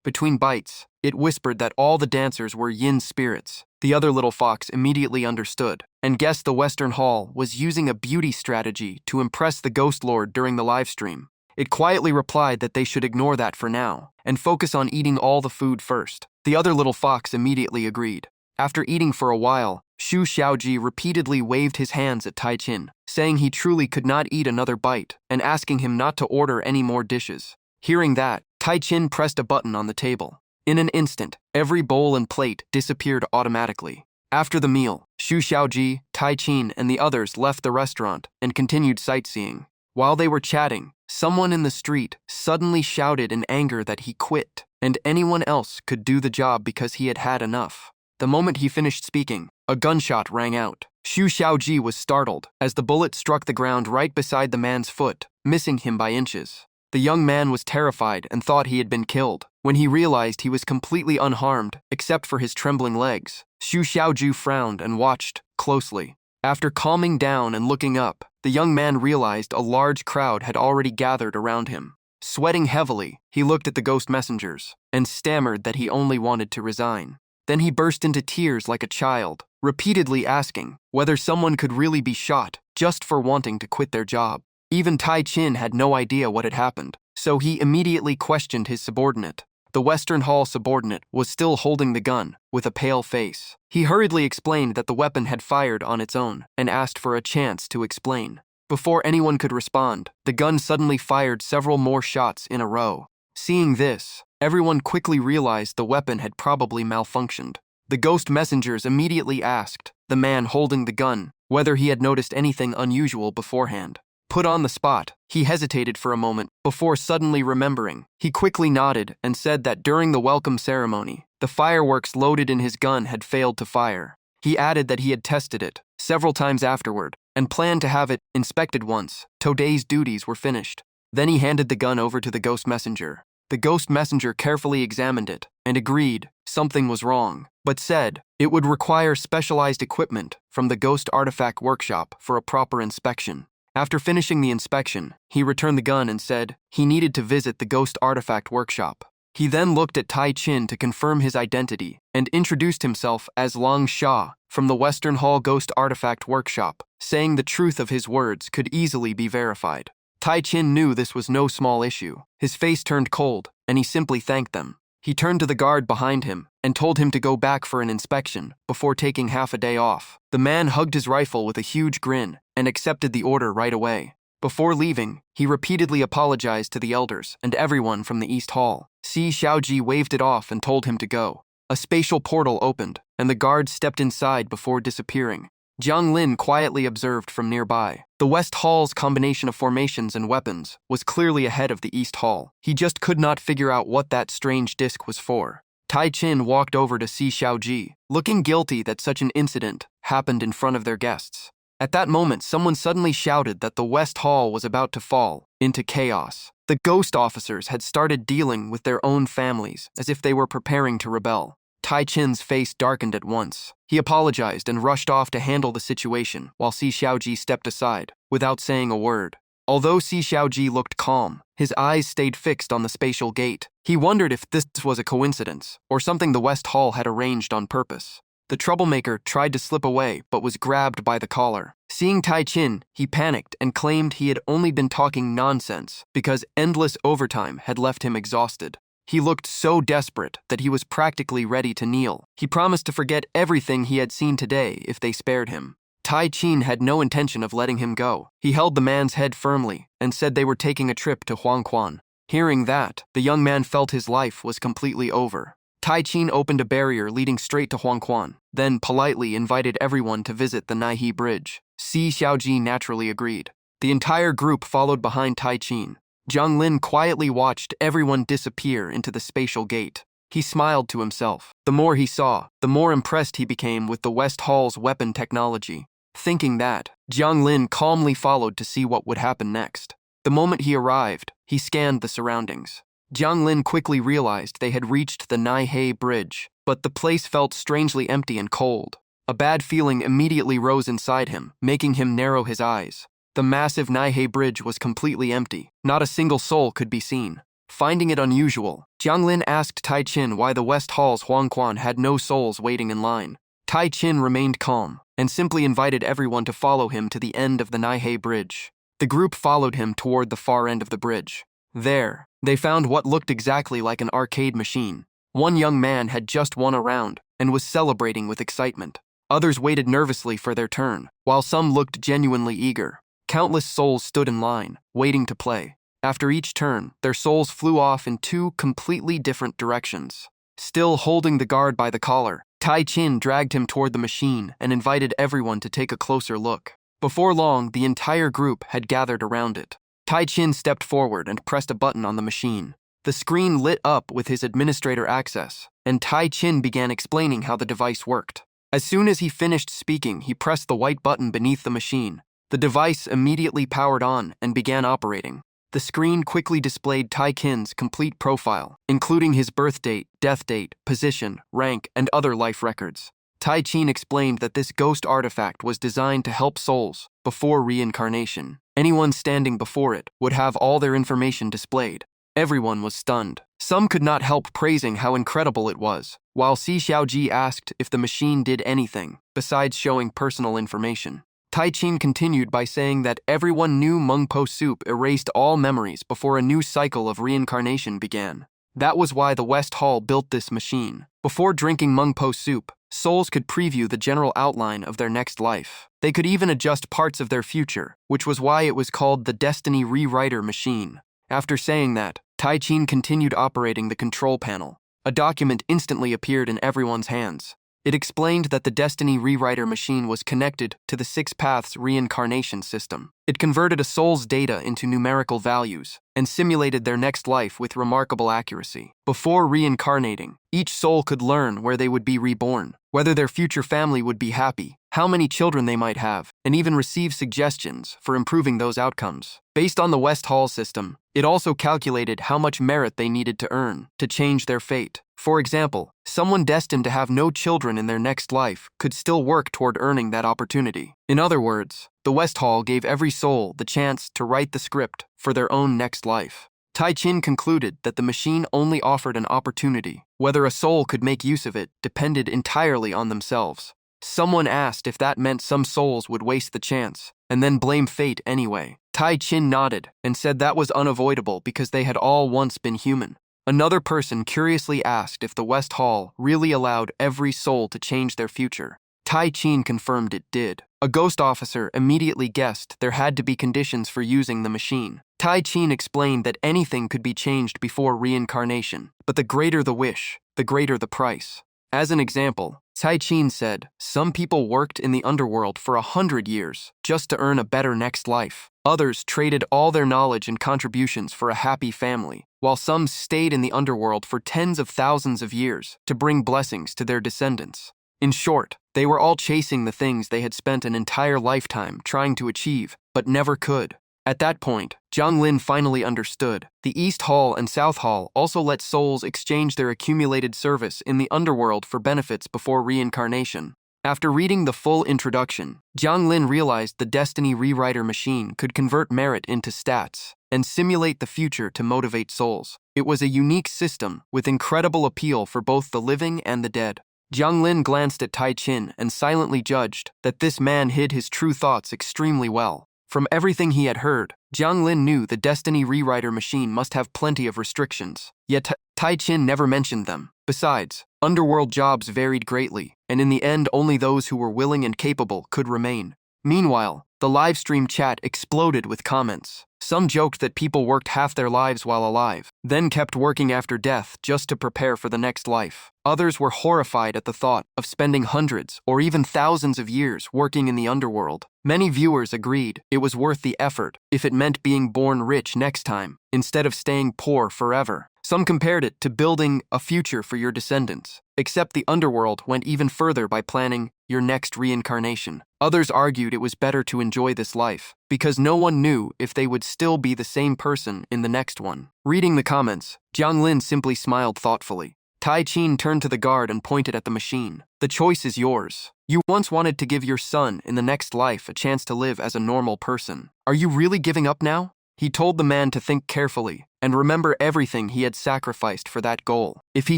Between bites, it whispered that all the dancers were yin spirits. The other little fox immediately understood and guessed the Western Hall was using a beauty strategy to impress the Ghost Lord during the live stream. It quietly replied that they should ignore that for now and focus on eating all the food first. The other little fox immediately agreed. After eating for a while, Shu Xiaoji repeatedly waved his hands at Tai Chin, saying he truly could not eat another bite and asking him not to order any more dishes. Hearing that, Tai Chin pressed a button on the table. In an instant, every bowl and plate disappeared automatically. After the meal, Shu Xiaoji, Tai Chin, and the others left the restaurant and continued sightseeing. While they were chatting, someone in the street suddenly shouted in anger that he quit, and anyone else could do the job because he had had enough. The moment he finished speaking, a gunshot rang out. Shu Xiaoji was startled as the bullet struck the ground right beside the man's foot, missing him by inches. The young man was terrified and thought he had been killed. When he realized he was completely unharmed, except for his trembling legs, Shu Xiaoju frowned and watched closely. After calming down and looking up, the young man realized a large crowd had already gathered around him. Sweating heavily, he looked at the ghost messengers and stammered that he only wanted to resign. Then he burst into tears like a child, repeatedly asking whether someone could really be shot just for wanting to quit their job. Even Tai Chin had no idea what had happened, so he immediately questioned his subordinate. The Western Hall subordinate was still holding the gun, with a pale face. He hurriedly explained that the weapon had fired on its own and asked for a chance to explain. Before anyone could respond, the gun suddenly fired several more shots in a row. Seeing this, everyone quickly realized the weapon had probably malfunctioned. The ghost messengers immediately asked the man holding the gun whether he had noticed anything unusual beforehand. Put on the spot, he hesitated for a moment before suddenly remembering. He quickly nodded and said that during the welcome ceremony, the fireworks loaded in his gun had failed to fire. He added that he had tested it several times afterward and planned to have it inspected once Today's duties were finished. Then he handed the gun over to the ghost messenger. The ghost messenger carefully examined it and agreed something was wrong, but said it would require specialized equipment from the ghost artifact workshop for a proper inspection. After finishing the inspection, he returned the gun and said he needed to visit the ghost artifact workshop. He then looked at Tai Chin to confirm his identity and introduced himself as Long Sha from the Western Hall Ghost Artifact Workshop, saying the truth of his words could easily be verified. Tai Chin knew this was no small issue. His face turned cold, and he simply thanked them. He turned to the guard behind him and told him to go back for an inspection before taking half a day off. The man hugged his rifle with a huge grin and accepted the order right away. Before leaving, he repeatedly apologized to the elders and everyone from the East Hall. Si Xiaoji waved it off and told him to go. A spatial portal opened, and the guard stepped inside before disappearing. Jiang Lin quietly observed from nearby. The West Hall's combination of formations and weapons was clearly ahead of the East Hall. He just could not figure out what that strange disc was for. Tai Chin walked over to Si Xiaoji, looking guilty that such an incident happened in front of their guests. At that moment, someone suddenly shouted that the West Hall was about to fall into chaos. The ghost officers had started dealing with their own families as if they were preparing to rebel. Tai Chin's face darkened at once. He apologized and rushed off to handle the situation while Si Xiaoji stepped aside, without saying a word. Although Si Xiaoji looked calm, his eyes stayed fixed on the spatial gate. He wondered if this was a coincidence or something the West Hall had arranged on purpose. The troublemaker tried to slip away but was grabbed by the collar. Seeing Tai Chin, he panicked and claimed he had only been talking nonsense because endless overtime had left him exhausted. He looked so desperate that he was practically ready to kneel. He promised to forget everything he had seen today if they spared him. Tai Chin had no intention of letting him go. He held the man's head firmly and said they were taking a trip to Huangquan. Hearing that, the young man felt his life was completely over. Tai Chin opened a barrier leading straight to Huangquan, then politely invited everyone to visit the Naihe Bridge. Si Xiaoji naturally agreed. The entire group followed behind Tai Chin. Jiang Lin quietly watched everyone disappear into the spatial gate. He smiled to himself. The more he saw, the more impressed he became with the West Hall's weapon technology. Thinking that, Jiang Lin calmly followed to see what would happen next. The moment he arrived, he scanned the surroundings. Jiang Lin quickly realized they had reached the Naihei Bridge, but the place felt strangely empty and cold. A bad feeling immediately rose inside him, making him narrow his eyes. The massive Naihei Bridge was completely empty. Not a single soul could be seen. Finding it unusual, Jiang Lin asked Tai Qin why the West Hall's Huangquan had no souls waiting in line. Tai Qin remained calm and simply invited everyone to follow him to the end of the Naihei Bridge. The group followed him toward the far end of the bridge. There, they found what looked exactly like an arcade machine. One young man had just won a round and was celebrating with excitement. Others waited nervously for their turn, while some looked genuinely eager. Countless souls stood in line, waiting to play. After each turn, their souls flew off in two completely different directions. Still holding the guard by the collar, Tai Qin dragged him toward the machine and invited everyone to take a closer look. Before long, the entire group had gathered around it. Tai Qin stepped forward and pressed a button on the machine. The screen lit up with his administrator access, and Tai Qin began explaining how the device worked. As soon as he finished speaking, he pressed the white button beneath the machine. The device immediately powered on and began operating. The screen quickly displayed Tai Qin's complete profile, including his birth date, death date, position, rank, and other life records. Tai Qin explained that this ghost artifact was designed to help souls before reincarnation. Anyone standing before it would have all their information displayed. Everyone was stunned. Some could not help praising how incredible it was, while Si Xiaoji asked if the machine did anything besides showing personal information. Tai Qin continued by saying that everyone knew Mung Po soup erased all memories before a new cycle of reincarnation began. That was why the West Hall built this machine. Before drinking Mung Po soup, souls could preview the general outline of their next life. They could even adjust parts of their future, which was why it was called the Destiny Rewriter Machine. After saying that, Tai Qin continued operating the control panel. A document instantly appeared in everyone's hands. It explained that the Destiny Rewriter Machine was connected to the Six Paths reincarnation system. It converted a soul's data into numerical values and simulated their next life with remarkable accuracy. Before reincarnating, each soul could learn where they would be reborn, whether their future family would be happy, how many children they might have, and even receive suggestions for improving those outcomes. Based on the West Hall system, it also calculated how much merit they needed to earn to change their fate. For example, someone destined to have no children in their next life could still work toward earning that opportunity. In other words, the West Hall gave every soul the chance to write the script for their own next life. Tai Qin concluded that the machine only offered an opportunity. Whether a soul could make use of it depended entirely on themselves. Someone asked if that meant some souls would waste the chance and then blame fate anyway. Tai Qin nodded and said that was unavoidable because they had all once been human. Another person curiously asked if the West Hall really allowed every soul to change their future. Tai Qin confirmed it did. A ghost officer immediately guessed there had to be conditions for using the machine. Tai Qin explained that anything could be changed before reincarnation, but the greater the wish, the greater the price. As an example, Tai Qin said, some people worked in the underworld for 100 years just to earn a better next life. Others traded all their knowledge and contributions for a happy family, while some stayed in the underworld for tens of thousands of years to bring blessings to their descendants. In short, they were all chasing the things they had spent an entire lifetime trying to achieve, but never could. At that point, Jiang Lin finally understood. The East Hall and South Hall also let souls exchange their accumulated service in the underworld for benefits before reincarnation. After reading the full introduction, Jiang Lin realized the Destiny Rewriter Machine could convert merit into stats and simulate the future to motivate souls. It was a unique system with incredible appeal for both the living and the dead. Jiang Lin glanced at Tai Qin and silently judged that this man hid his true thoughts extremely well. From everything he had heard, Jiang Lin knew the Destiny Rewriter Machine must have plenty of restrictions, yet Tai Qin never mentioned them. Besides, underworld jobs varied greatly, and in the end only those who were willing and capable could remain. Meanwhile, The live stream chat exploded with comments. Some joked that people worked half their lives while alive, then kept working after death just to prepare for the next life. Others were horrified at the thought of spending hundreds or even thousands of years working in the underworld. Many viewers agreed it was worth the effort if it meant being born rich next time, instead of staying poor forever. Some compared it to building a future for your descendants, except the underworld went even further by planning your next reincarnation. Others argued it was better to enjoy this life, because no one knew if they would still be the same person in the next one. Reading the comments, Jiang Lin simply smiled thoughtfully. Tai Qin turned to the guard and pointed at the machine. The choice is yours. You once wanted to give your son in the next life a chance to live as a normal person. Are you really giving up now? He told the man to think carefully and remember everything he had sacrificed for that goal. If he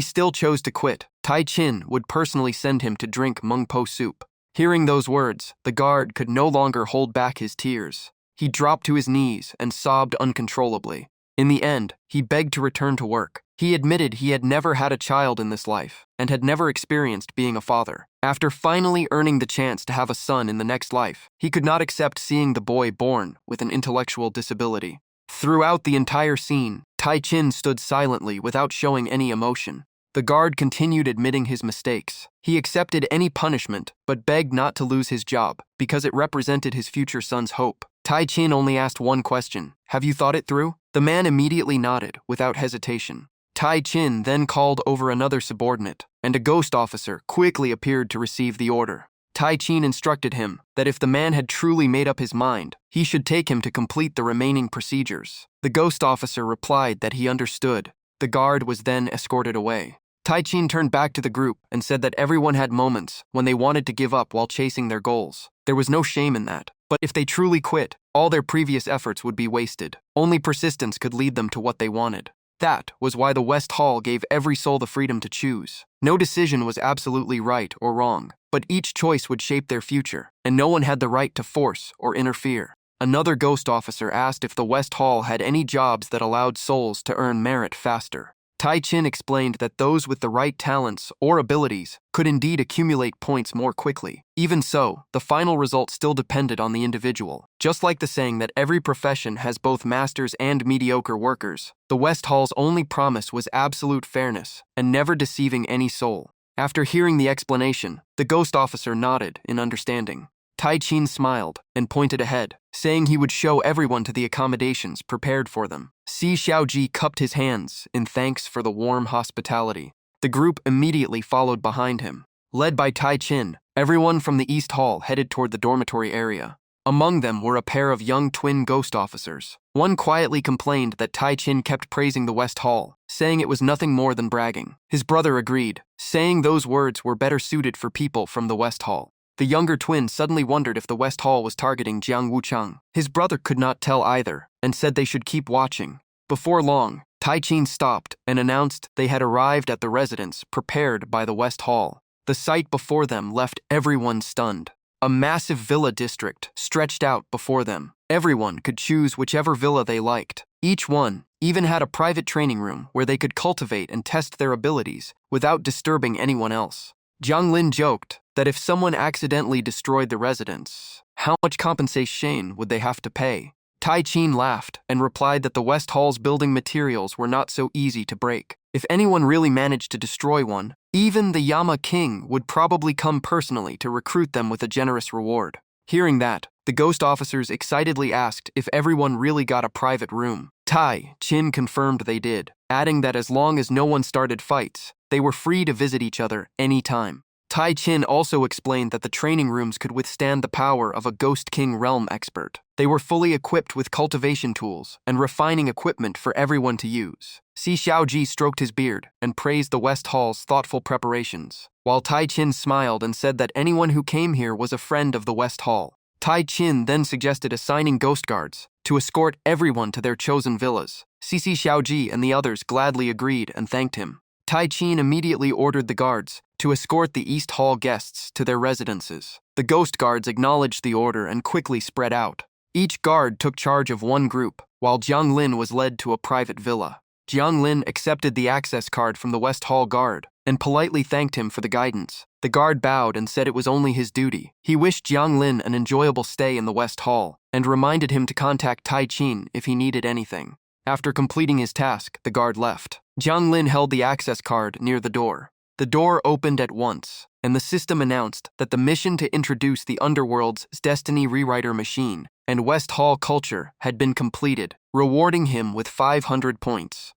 still chose to quit, Tai Qin would personally send him to drink mung po soup. Hearing those words, the guard could no longer hold back his tears. He dropped to his knees and sobbed uncontrollably. In the end, he begged to return to work. He admitted he had never had a child in this life and had never experienced being a father. After finally earning the chance to have a son in the next life, he could not accept seeing the boy born with an intellectual disability. Throughout the entire scene, Tai Qin stood silently without showing any emotion. The guard continued admitting his mistakes. He accepted any punishment, but begged not to lose his job, because it represented his future son's hope. Tai Qin only asked one question: "Have you thought it through?" The man immediately nodded, without hesitation. Tai Qin then called over another subordinate, and a ghost officer quickly appeared to receive the order. Tai Qin instructed him that if the man had truly made up his mind, he should take him to complete the remaining procedures. The ghost officer replied that he understood. The guard was then escorted away. Tai Qin turned back to the group and said that everyone had moments when they wanted to give up while chasing their goals. There was no shame in that, but if they truly quit, all their previous efforts would be wasted. Only persistence could lead them to what they wanted. That was why the West Hall gave every soul the freedom to choose. No decision was absolutely right or wrong, but each choice would shape their future, and no one had the right to force or interfere. Another ghost officer asked if the West Hall had any jobs that allowed souls to earn merit faster. Tai Qin explained that those with the right talents or abilities could indeed accumulate points more quickly. Even so, the final result still depended on the individual. Just like the saying that every profession has both masters and mediocre workers, the West Hall's only promise was absolute fairness and never deceiving any soul. After hearing the explanation, the ghost officer nodded in understanding. Tai Qin smiled and pointed ahead, saying he would show everyone to the accommodations prepared for them. Si Xiaoji cupped his hands in thanks for the warm hospitality. The group immediately followed behind him. Led by Tai Qin, everyone from the East Hall headed toward the dormitory area. Among them were a pair of young twin ghost officers. One quietly complained that Tai Qin kept praising the West Hall, saying it was nothing more than bragging. His brother agreed, saying those words were better suited for people from the West Hall. The younger twin suddenly wondered if the West Hall was targeting Jiang Wuchang. His brother could not tell either, and said they should keep watching. Before long, Tai Qin stopped and announced they had arrived at the residence prepared by the West Hall. The sight before them left everyone stunned. A massive villa district stretched out before them. Everyone could choose whichever villa they liked. Each one even had a private training room where they could cultivate and test their abilities without disturbing anyone else. Jiang Lin joked that if someone accidentally destroyed the residence, how much compensation would they have to pay? Tai Qin laughed and replied that the West Hall's building materials were not so easy to break. If anyone really managed to destroy one, even the Yama King would probably come personally to recruit them with a generous reward. Hearing that, the ghost officers excitedly asked if everyone really got a private room. Tai Qin confirmed they did, adding that as long as no one started fights, they were free to visit each other anytime. Tai Qin also explained that the training rooms could withstand the power of a Ghost King realm expert. They were fully equipped with cultivation tools and refining equipment for everyone to use. Si Xiaoji stroked his beard and praised the West Hall's thoughtful preparations, while Tai Qin smiled and said that anyone who came here was a friend of the West Hall. Tai Qin then suggested assigning ghost guards to escort everyone to their chosen villas. Si Xiaoji and the others gladly agreed and thanked him. Tai Qin immediately ordered the guards to escort the East Hall guests to their residences. The ghost guards acknowledged the order and quickly spread out. Each guard took charge of one group, while Jiang Lin was led to a private villa. Jiang Lin accepted the access card from the West Hall guard and politely thanked him for the guidance. The guard bowed and said it was only his duty. He wished Jiang Lin an enjoyable stay in the West Hall and reminded him to contact Tai Chin if he needed anything. After completing his task, the guard left. Jiang Lin held the access card near the door. The door opened at once, and the system announced that the mission to introduce the Underworld's Destiny Rewriter machine and West Hall culture had been completed, rewarding him with 500 points.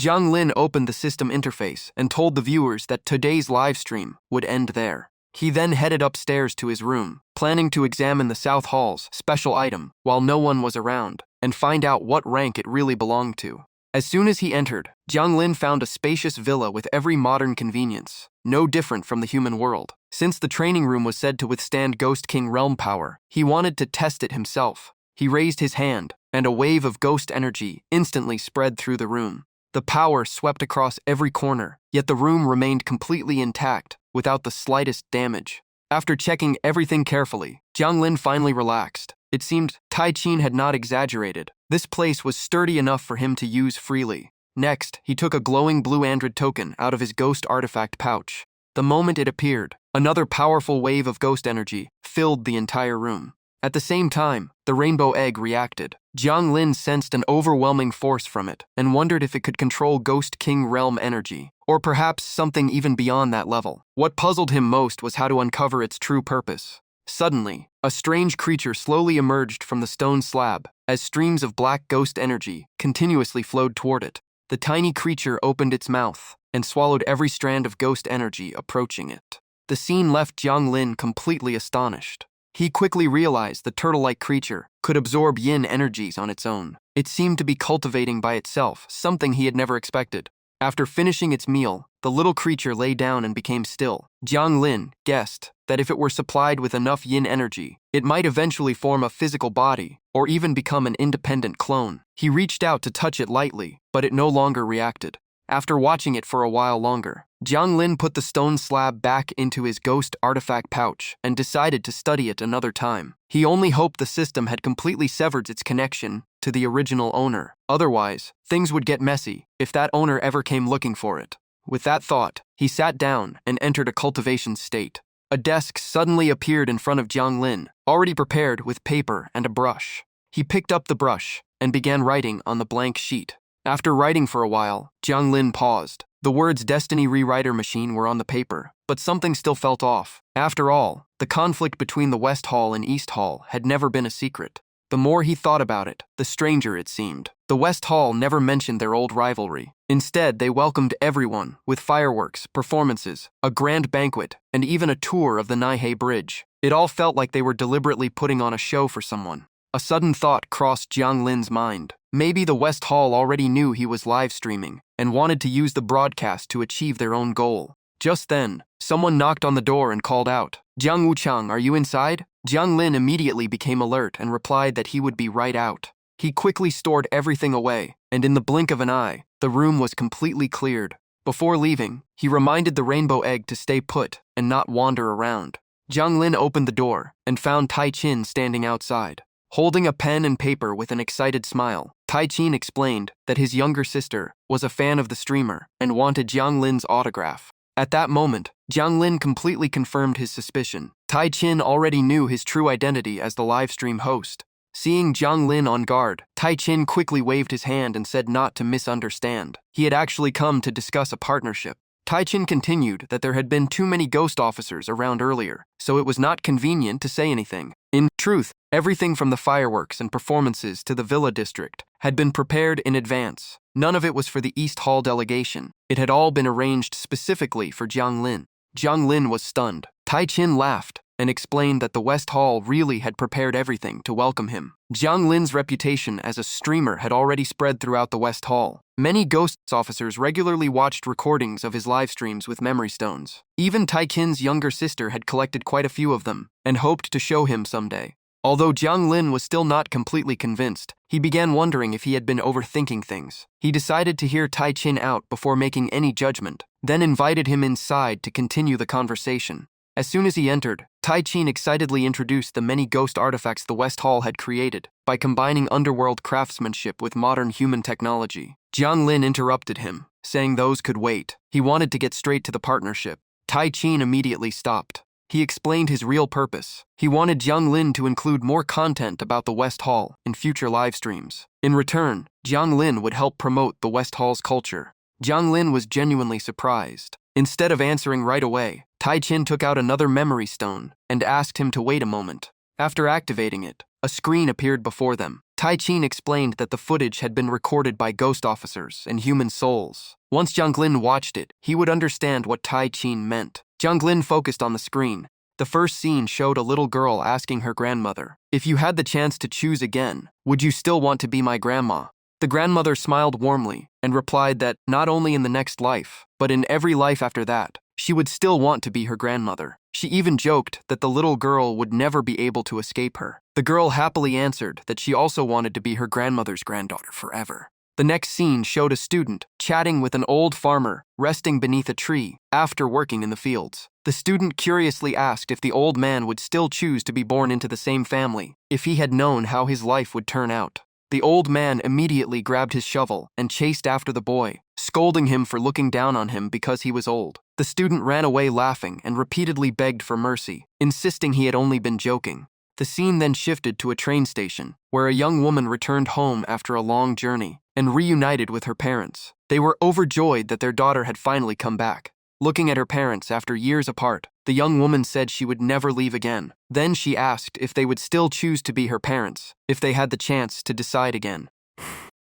Jiang Lin opened the system interface and told the viewers that today's live stream would end there. He then headed upstairs to his room, planning to examine the South Hall's special item while no one was around and find out what rank it really belonged to. As soon as he entered, Jiang Lin found a spacious villa with every modern convenience, no different from the human world. Since the training room was said to withstand Ghost King realm power, he wanted to test it himself. He raised his hand, and a wave of ghost energy instantly spread through the room. The power swept across every corner, yet the room remained completely intact, without the slightest damage. After checking everything carefully, Jiang Lin finally relaxed. It seemed Tai Chin had not exaggerated. This place was sturdy enough for him to use freely. Next, he took a glowing blue android token out of his ghost artifact pouch. The moment it appeared, another powerful wave of ghost energy filled the entire room. At the same time, the rainbow egg reacted. Jiang Lin sensed an overwhelming force from it and wondered if it could control Ghost King realm energy, or perhaps something even beyond that level. What puzzled him most was how to uncover its true purpose. Suddenly, a strange creature slowly emerged from the stone slab as streams of black ghost energy continuously flowed toward it. The tiny creature opened its mouth and swallowed every strand of ghost energy approaching it. The scene left Jiang Lin completely astonished. He quickly realized the turtle-like creature could absorb yin energies on its own. It seemed to be cultivating by itself, something he had never expected. After finishing its meal, the little creature lay down and became still. Jiang Lin guessed that if it were supplied with enough yin energy, it might eventually form a physical body or even become an independent clone. He reached out to touch it lightly, but it no longer reacted. After watching it for a while longer, Jiang Lin put the stone slab back into his ghost artifact pouch and decided to study it another time. He only hoped the system had completely severed its connection to the original owner. Otherwise, things would get messy if that owner ever came looking for it. With that thought, he sat down and entered a cultivation state. A desk suddenly appeared in front of Jiang Lin, already prepared with paper and a brush. He picked up the brush and began writing on the blank sheet. After writing for a while, Jiang Lin paused. The words Destiny Rewriter Machine were on the paper, but something still felt off. After all, the conflict between the West Hall and East Hall had never been a secret. The more he thought about it, the stranger it seemed. The West Hall never mentioned their old rivalry. Instead, they welcomed everyone with fireworks, performances, a grand banquet, and even a tour of the Naihei Bridge. It all felt like they were deliberately putting on a show for someone. A sudden thought crossed Jiang Lin's mind. Maybe the West Hall already knew he was live streaming and wanted to use the broadcast to achieve their own goal. Just then, someone knocked on the door and called out, "Jiang Wuchang, are you inside?" Jiang Lin immediately became alert and replied that he would be right out. He quickly stored everything away, and in the blink of an eye, the room was completely cleared. Before leaving, he reminded the rainbow egg to stay put and not wander around. Jiang Lin opened the door and found Tai Chin standing outside. Holding a pen and paper with an excited smile, Tai Chin explained that his younger sister was a fan of the streamer and wanted Jiang Lin's autograph. At that moment, Jiang Lin completely confirmed his suspicion. Tai Chin already knew his true identity as the livestream host. Seeing Jiang Lin on guard, Tai Chin quickly waved his hand and said not to misunderstand. He had actually come to discuss a partnership. Tai Chin continued that there had been too many ghost officers around earlier, so it was not convenient to say anything. In truth, everything from the fireworks and performances to the villa district had been prepared in advance. None of it was for the East Hall delegation. It had all been arranged specifically for Jiang Lin. Jiang Lin was stunned. Tai Chin laughed and explained that the West Hall really had prepared everything to welcome him. Jiang Lin's reputation as a streamer had already spread throughout the West Hall. Many ghosts officers regularly watched recordings of his live streams with memory stones. Even Tai Chin's younger sister had collected quite a few of them and hoped to show him someday. Although Jiang Lin was still not completely convinced, he began wondering if he had been overthinking things. He decided to hear Tai Chin out before making any judgment, then invited him inside to continue the conversation. As soon as he entered, Tai Chin excitedly introduced the many ghost artifacts the West Hall had created by combining underworld craftsmanship with modern human technology. Jiang Lin interrupted him, saying those could wait. He wanted to get straight to the partnership. Tai Chin immediately stopped. He explained his real purpose. He wanted Jiang Lin to include more content about the West Hall in future live streams. In return, Jiang Lin would help promote the West Hall's culture. Jiang Lin was genuinely surprised. Instead of answering right away, Tai Chin took out another memory stone and asked him to wait a moment. After activating it, a screen appeared before them. Tai Chin explained that the footage had been recorded by ghost officers and human souls. Once Jiang Lin watched it, he would understand what Tai Chin meant. Jiang Lin focused on the screen. The first scene showed a little girl asking her grandmother, "If you had the chance to choose again, would you still want to be my grandma?" The grandmother smiled warmly and replied that not only in the next life, but in every life after that, she would still want to be her grandmother. She even joked that the little girl would never be able to escape her. The girl happily answered that she also wanted to be her grandmother's granddaughter forever. The next scene showed a student chatting with an old farmer resting beneath a tree after working in the fields. The student curiously asked if the old man would still choose to be born into the same family if he had known how his life would turn out. The old man immediately grabbed his shovel and chased after the boy, scolding him for looking down on him because he was old. The student ran away laughing and repeatedly begged for mercy, insisting he had only been joking. The scene then shifted to a train station, where a young woman returned home after a long journey and reunited with her parents. They were overjoyed that their daughter had finally come back. Looking at her parents after years apart, the young woman said she would never leave again. Then she asked if they would still choose to be her parents, if they had the chance to decide again.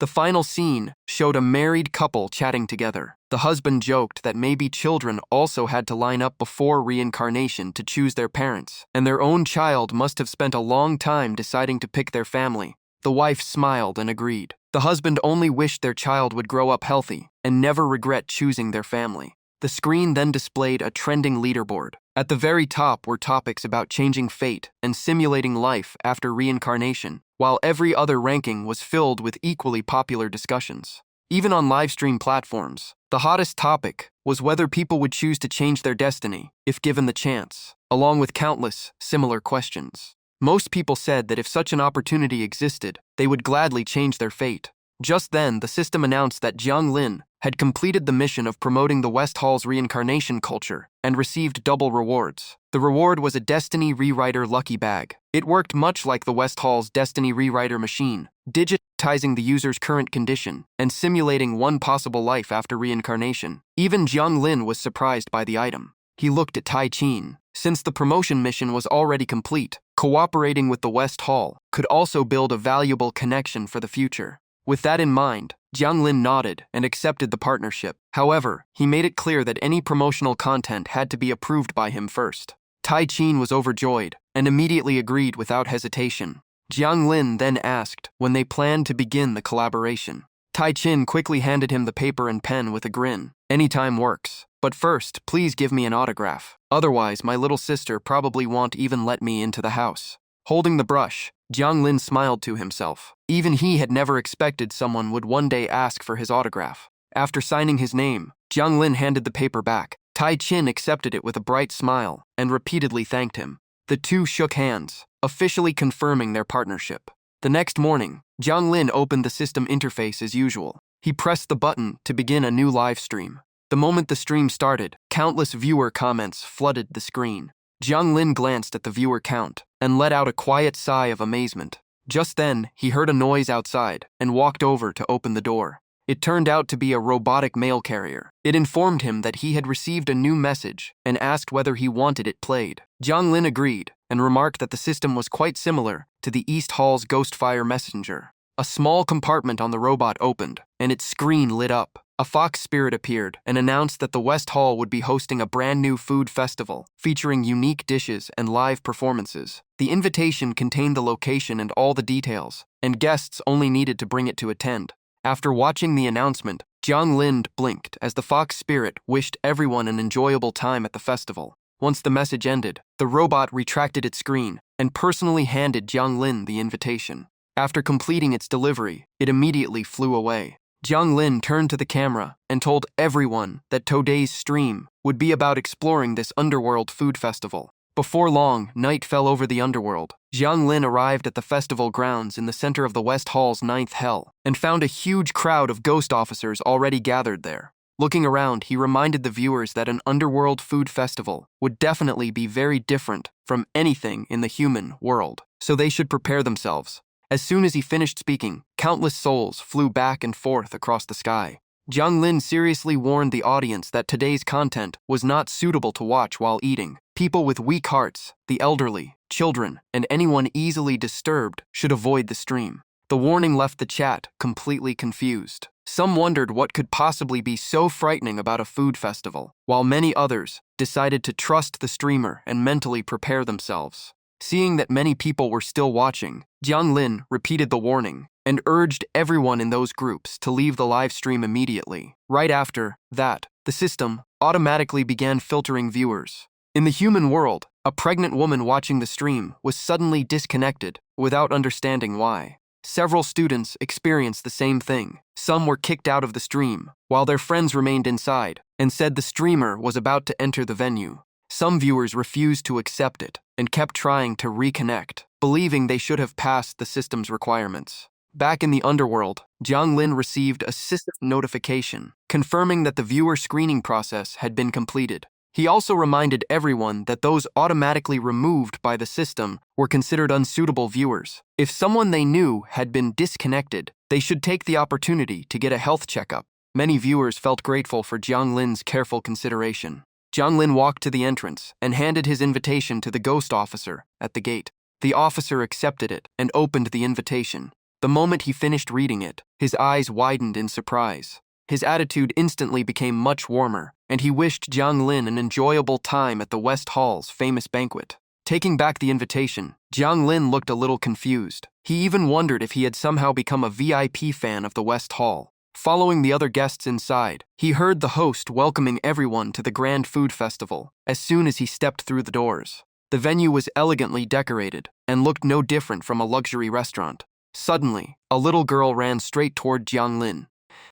The final scene showed a married couple chatting together. The husband joked that maybe children also had to line up before reincarnation to choose their parents, and their own child must have spent a long time deciding to pick their family. The wife smiled and agreed. The husband only wished their child would grow up healthy and never regret choosing their family. The screen then displayed a trending leaderboard. At the very top were topics about changing fate and simulating life after reincarnation, while every other ranking was filled with equally popular discussions. Even on livestream platforms, the hottest topic was whether people would choose to change their destiny if given the chance, along with countless similar questions. Most people said that if such an opportunity existed, they would gladly change their fate. Just then, the system announced that Jiang Lin had completed the mission of promoting the West Hall's reincarnation culture and received double rewards. The reward was a Destiny Rewriter Lucky Bag. It worked much like the West Hall's Destiny Rewriter machine, digitizing the user's current condition and simulating one possible life after reincarnation. Even Jiang Lin was surprised by the item. He looked at Tai Chin. Since the promotion mission was already complete, cooperating with the West Hall could also build a valuable connection for the future. With that in mind, Jiang Lin nodded and accepted the partnership. However, he made it clear that any promotional content had to be approved by him first. Tai Chin was overjoyed and immediately agreed without hesitation. Jiang Lin then asked when they planned to begin the collaboration. Tai Chin quickly handed him the paper and pen with a grin. "Anytime works. But first, please give me an autograph. Otherwise, my little sister probably won't even let me into the house." Holding the brush, Jiang Lin smiled to himself. Even he had never expected someone would one day ask for his autograph. After signing his name, Jiang Lin handed the paper back. Tai Chin accepted it with a bright smile and repeatedly thanked him. The two shook hands, officially confirming their partnership. The next morning, Jiang Lin opened the system interface as usual. He pressed the button to begin a new live stream. The moment the stream started, countless viewer comments flooded the screen. Jiang Lin glanced at the viewer count and let out a quiet sigh of amazement. Just then, he heard a noise outside and walked over to open the door. It turned out to be a robotic mail carrier. It informed him that he had received a new message and asked whether he wanted it played. Jiang Lin agreed and remarked that the system was quite similar to the East Hall's Ghostfire Messenger. A small compartment on the robot opened, and its screen lit up. A fox spirit appeared and announced that the West Hall would be hosting a brand new food festival featuring unique dishes and live performances. The invitation contained the location and all the details, and guests only needed to bring it to attend. After watching the announcement, Jiang Lin blinked as the fox spirit wished everyone an enjoyable time at the festival. Once the message ended, the robot retracted its screen and personally handed Jiang Lin the invitation. After completing its delivery, it immediately flew away. Jiang Lin turned to the camera and told everyone that today's stream would be about exploring this Underworld food festival. Before long, night fell over the Underworld. Jiang Lin arrived at the festival grounds in the center of the West Hall's 9th Hell and found a huge crowd of ghost officers already gathered there. Looking around, he reminded the viewers that an underworld food festival would definitely be very different from anything in the human world, so they should prepare themselves. As soon as he finished speaking, countless souls flew back and forth across the sky. Jiang Lin seriously warned the audience that today's content was not suitable to watch while eating. People with weak hearts, the elderly, children, and anyone easily disturbed should avoid the stream. The warning left the chat completely confused. Some wondered what could possibly be so frightening about a food festival, while many others decided to trust the streamer and mentally prepare themselves. Seeing that many people were still watching, Jiang Lin repeated the warning and urged everyone in those groups to leave the live stream immediately. Right after that, the system automatically began filtering viewers. In the human world, a pregnant woman watching the stream was suddenly disconnected without understanding why. Several students experienced the same thing. Some were kicked out of the stream, while their friends remained inside and said the streamer was about to enter the venue. Some viewers refused to accept it and kept trying to reconnect, believing they should have passed the system's requirements. Back in the underworld, Jiang Lin received a system notification confirming that the viewer screening process had been completed. He also reminded everyone that those automatically removed by the system were considered unsuitable viewers. If someone they knew had been disconnected, they should take the opportunity to get a health checkup. Many viewers felt grateful for Jiang Lin's careful consideration. Jiang Lin walked to the entrance and handed his invitation to the ghost officer at the gate. The officer accepted it and opened the invitation. The moment he finished reading it, his eyes widened in surprise. His attitude instantly became much warmer, and he wished Jiang Lin an enjoyable time at the West Hall's famous banquet. Taking back the invitation, Jiang Lin looked a little confused. He even wondered if he had somehow become a VIP fan of the West Hall. Following the other guests inside, he heard the host welcoming everyone to the grand food festival as soon as he stepped through the doors. The venue was elegantly decorated and looked no different from a luxury restaurant. Suddenly, a little girl ran straight toward Jiang Lin.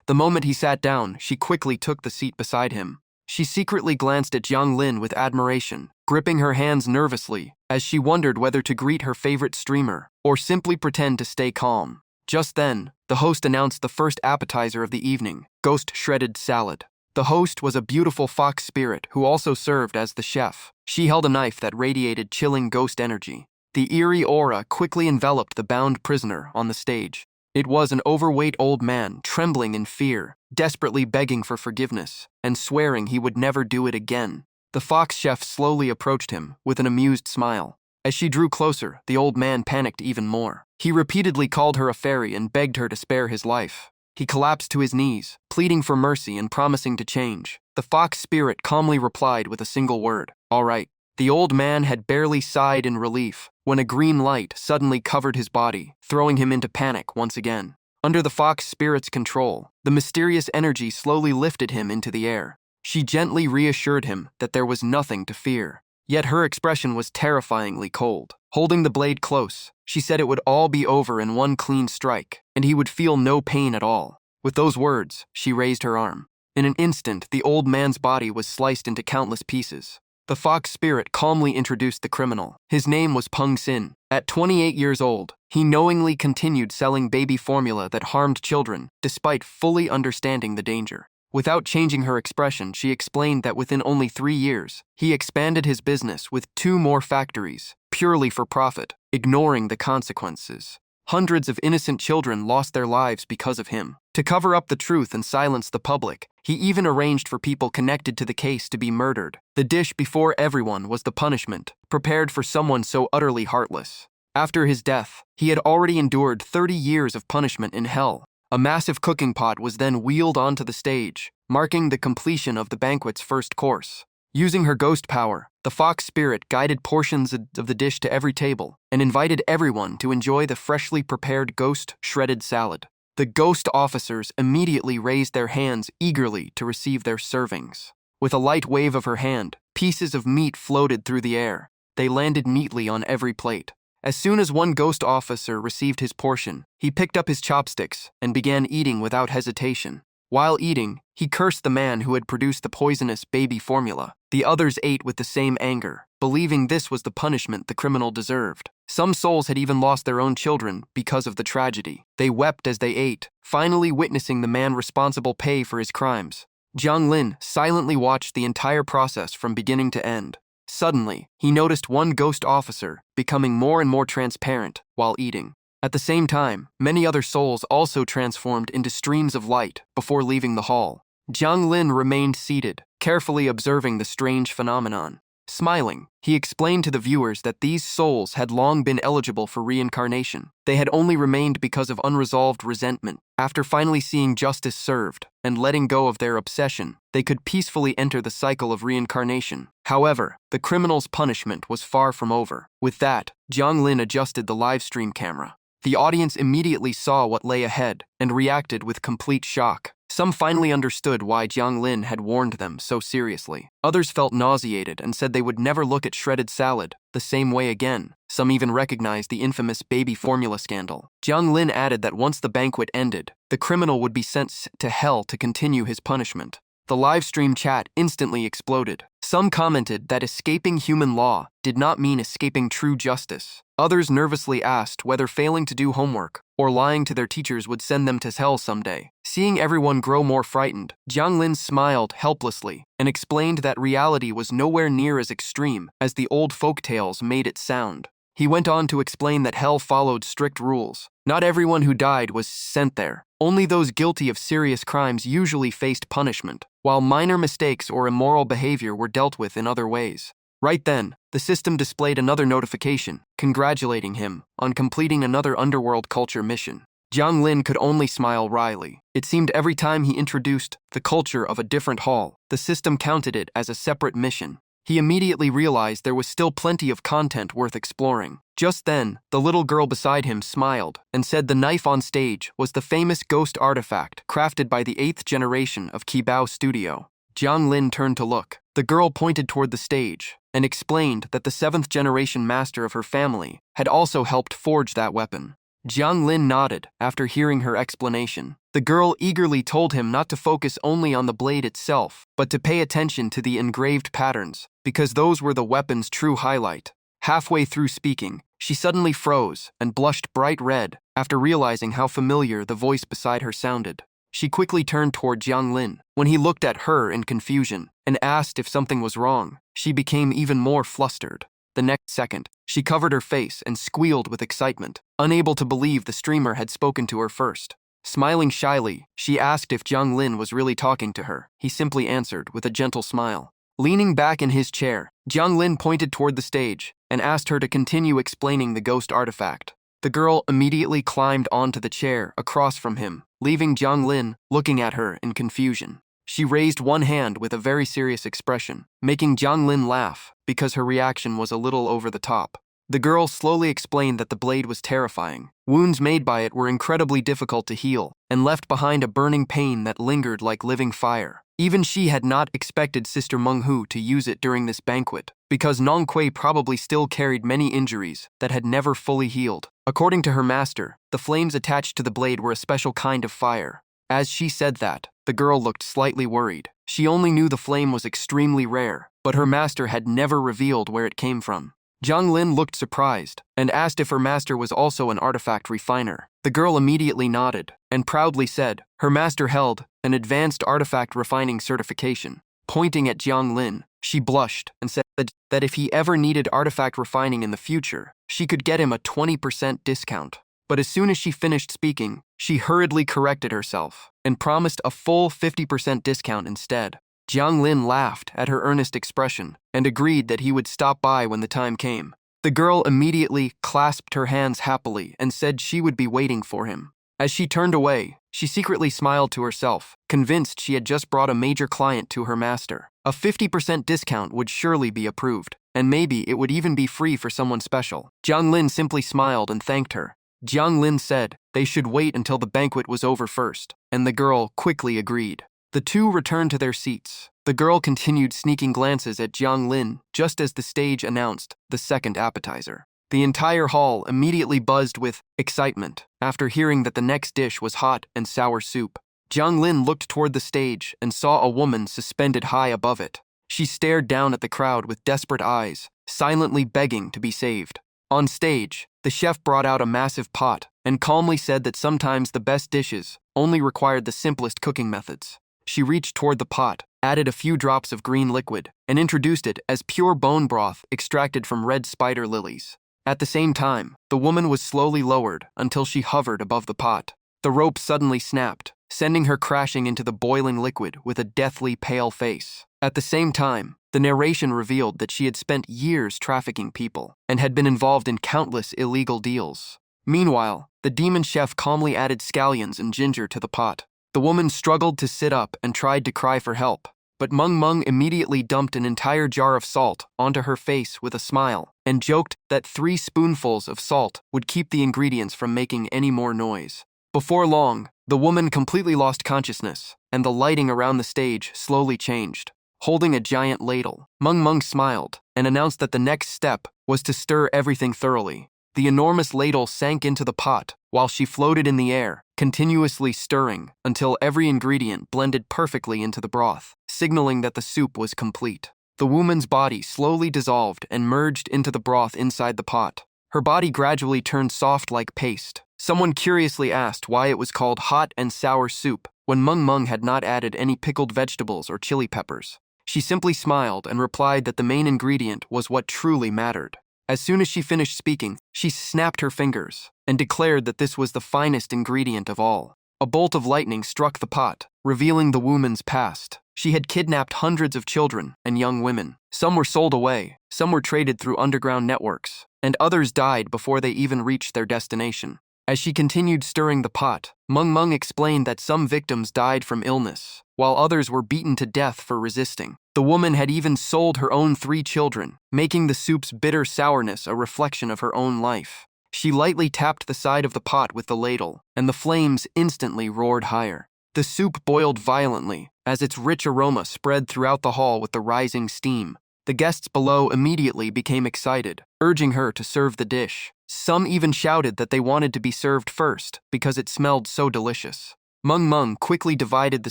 The moment he sat down, she quickly took the seat beside him. She secretly glanced at Jiang Lin with admiration, gripping her hands nervously as she wondered whether to greet her favorite streamer or simply pretend to stay calm. Just then, the host announced the first appetizer of the evening, ghost shredded salad. The host was a beautiful fox spirit who also served as the chef. She held a knife that radiated chilling ghost energy. The eerie aura quickly enveloped the bound prisoner on the stage. It was an overweight old man, trembling in fear, desperately begging for forgiveness, and swearing he would never do it again. The fox chef slowly approached him with an amused smile. As she drew closer, the old man panicked even more. He repeatedly called her a fairy and begged her to spare his life. He collapsed to his knees, pleading for mercy and promising to change. The fox spirit calmly replied with a single word, "All right." The old man had barely sighed in relief when a green light suddenly covered his body, throwing him into panic once again. Under the fox spirit's control, the mysterious energy slowly lifted him into the air. She gently reassured him that there was nothing to fear. Yet her expression was terrifyingly cold. Holding the blade close, she said it would all be over in one clean strike, and he would feel no pain at all. With those words, she raised her arm. In an instant, the old man's body was sliced into countless pieces. The fox spirit calmly introduced the criminal. His name was Peng Sin. At 28 years old, he knowingly continued selling baby formula that harmed children, despite fully understanding the danger. Without changing her expression, she explained that within only 3 years, he expanded his business with 2 more factories, purely for profit, ignoring the consequences. Hundreds of innocent children lost their lives because of him. To cover up the truth and silence the public, he even arranged for people connected to the case to be murdered. The dish before everyone was the punishment, prepared for someone so utterly heartless. After his death, he had already endured 30 years of punishment in hell. A massive cooking pot was then wheeled onto the stage, marking the completion of the banquet's first course. Using her ghost power, the fox spirit guided portions of the dish to every table and invited everyone to enjoy the freshly prepared ghost shredded salad. The ghost officers immediately raised their hands eagerly to receive their servings. With a light wave of her hand, pieces of meat floated through the air. They landed neatly on every plate. As soon as one ghost officer received his portion, he picked up his chopsticks and began eating without hesitation. While eating, he cursed the man who had produced the poisonous baby formula. The others ate with the same anger, believing this was the punishment the criminal deserved. Some souls had even lost their own children because of the tragedy. They wept as they ate, finally witnessing the man responsible pay for his crimes. Jiang Lin silently watched the entire process from beginning to end. Suddenly, he noticed one ghost officer becoming more and more transparent while eating. At the same time, many other souls also transformed into streams of light before leaving the hall. Jiang Lin remained seated, carefully observing the strange phenomenon. Smiling, he explained to the viewers that these souls had long been eligible for reincarnation. They had only remained because of unresolved resentment. After finally seeing justice served and letting go of their obsession, they could peacefully enter the cycle of reincarnation. However, the criminal's punishment was far from over. With that, Jiang Lin adjusted the live stream camera. The audience immediately saw what lay ahead and reacted with complete shock. Some finally understood why Jiang Lin had warned them so seriously. Others felt nauseated and said they would never look at shredded salad the same way again. Some even recognized the infamous baby formula scandal. Jiang Lin added that once the banquet ended, the criminal would be sent to hell to continue his punishment. The live stream chat instantly exploded. Some commented that escaping human law did not mean escaping true justice. Others nervously asked whether failing to do homework or lying to their teachers would send them to hell someday. Seeing everyone grow more frightened, Jiang Lin smiled helplessly and explained that reality was nowhere near as extreme as the old folk tales made it sound. He went on to explain that hell followed strict rules. Not everyone who died was sent there. Only those guilty of serious crimes usually faced punishment, while minor mistakes or immoral behavior were dealt with in other ways. Right then, the system displayed another notification, congratulating him on completing another Underworld culture mission. Jiang Lin could only smile wryly. It seemed every time he introduced the culture of a different hall, the system counted it as a separate mission. He immediately realized there was still plenty of content worth exploring. Just then, the little girl beside him smiled and said the knife on stage was the famous ghost artifact crafted by the 8th generation of Qibao Studio. Jiang Lin turned to look. The girl pointed toward the stage and explained that the 7th generation master of her family had also helped forge that weapon. Jiang Lin nodded after hearing her explanation. The girl eagerly told him not to focus only on the blade itself, but to pay attention to the engraved patterns, because those were the weapon's true highlight. Halfway through speaking, she suddenly froze and blushed bright red after realizing how familiar the voice beside her sounded. She quickly turned toward Jiang Lin. When he looked at her in confusion and asked if something was wrong, she became even more flustered. The next second, she covered her face and squealed with excitement, unable to believe the streamer had spoken to her first. Smiling shyly, she asked if Jiang Lin was really talking to her. He simply answered with a gentle smile. Leaning back in his chair, Jiang Lin pointed toward the stage and asked her to continue explaining the ghost artifact. The girl immediately climbed onto the chair across from him, leaving Jiang Lin looking at her in confusion. She raised one hand with a very serious expression, making Jiang Lin laugh because her reaction was a little over the top. The girl slowly explained that the blade was terrifying. Wounds made by it were incredibly difficult to heal and left behind a burning pain that lingered like living fire. Even she had not expected Sister Menghu to use it during this banquet, because Nong Kui probably still carried many injuries that had never fully healed. According to her master, the flames attached to the blade were a special kind of fire. As she said that, the girl looked slightly worried. She only knew the flame was extremely rare, but her master had never revealed where it came from. Jiang Lin looked surprised and asked if her master was also an artifact refiner. The girl immediately nodded and proudly said her master held an advanced artifact refining certification. Pointing at Jiang Lin, she blushed and said that if he ever needed artifact refining in the future, she could get him a 20% discount. But as soon as she finished speaking, she hurriedly corrected herself and promised a full 50% discount instead. Jiang Lin laughed at her earnest expression and agreed that he would stop by when the time came. The girl immediately clasped her hands happily and said she would be waiting for him. As she turned away, she secretly smiled to herself, convinced she had just brought a major client to her master. A 50% discount would surely be approved, and maybe it would even be free for someone special. Jiang Lin simply smiled and thanked her. Jiang Lin said they should wait until the banquet was over first, and the girl quickly agreed. The two returned to their seats. The girl continued sneaking glances at Jiang Lin just as the stage announced the second appetizer. The entire hall immediately buzzed with excitement after hearing that the next dish was hot and sour soup. Jiang Lin looked toward the stage and saw a woman suspended high above it. She stared down at the crowd with desperate eyes, silently begging to be saved. On stage, the chef brought out a massive pot and calmly said that sometimes the best dishes only required the simplest cooking methods. She reached toward the pot, added a few drops of green liquid, and introduced it as pure bone broth extracted from red spider lilies. At the same time, the woman was slowly lowered until she hovered above the pot. The rope suddenly snapped, sending her crashing into the boiling liquid with a deathly pale face. At the same time, the narration revealed that she had spent years trafficking people and had been involved in countless illegal deals. Meanwhile, the demon chef calmly added scallions and ginger to the pot. The woman struggled to sit up and tried to cry for help, but Meng Meng immediately dumped an entire jar of salt onto her face with a smile and joked that 3 spoonfuls of salt would keep the ingredients from making any more noise. Before long, the woman completely lost consciousness, and the lighting around the stage slowly changed. Holding a giant ladle, Meng Meng smiled and announced that the next step was to stir everything thoroughly. The enormous ladle sank into the pot while she floated in the air, continuously stirring until every ingredient blended perfectly into the broth, signaling that the soup was complete. The woman's body slowly dissolved and merged into the broth inside the pot. Her body gradually turned soft like paste. Someone curiously asked why it was called hot and sour soup when Meng Meng had not added any pickled vegetables or chili peppers. She simply smiled and replied that the main ingredient was what truly mattered. As soon as she finished speaking, she snapped her fingers and declared that this was the finest ingredient of all. A bolt of lightning struck the pot, revealing the woman's past. She had kidnapped hundreds of children and young women. Some were sold away, some were traded through underground networks, and others died before they even reached their destination. As she continued stirring the pot, Meng Meng explained that some victims died from illness, while others were beaten to death for resisting. The woman had even sold her own 3 children, making the soup's bitter sourness a reflection of her own life. She lightly tapped the side of the pot with the ladle, and the flames instantly roared higher. The soup boiled violently, as its rich aroma spread throughout the hall with the rising steam. The guests below immediately became excited, urging her to serve the dish. Some even shouted that they wanted to be served first because it smelled so delicious. Meng Meng quickly divided the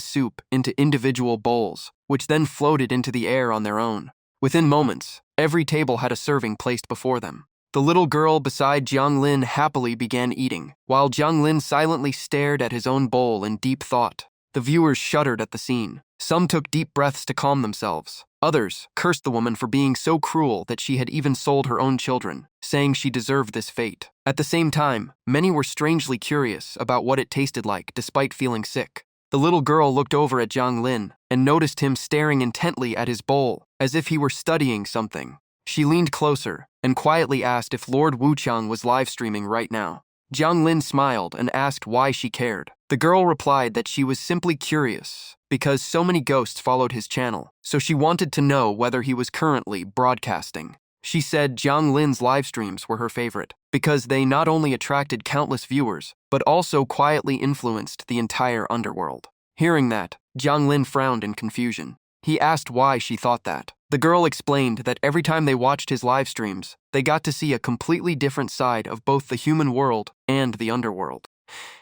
soup into individual bowls, which then floated into the air on their own. Within moments, every table had a serving placed before them. The little girl beside Jiang Lin happily began eating, while Jiang Lin silently stared at his own bowl in deep thought. The viewers shuddered at the scene. Some took deep breaths to calm themselves. Others cursed the woman for being so cruel that she had even sold her own children, saying she deserved this fate. At the same time, many were strangely curious about what it tasted like despite feeling sick. The little girl looked over at Jiang Lin and noticed him staring intently at his bowl, as if he were studying something. She leaned closer and quietly asked if Lord Wuchang was live streaming right now. Jiang Lin smiled and asked why she cared. The girl replied that she was simply curious because so many ghosts followed his channel, so she wanted to know whether he was currently broadcasting. She said Jiang Lin's live streams were her favorite because they not only attracted countless viewers, but also quietly influenced the entire underworld. Hearing that, Jiang Lin frowned in confusion. He asked why she thought that. The girl explained that every time they watched his live streams, they got to see a completely different side of both the human world and the underworld.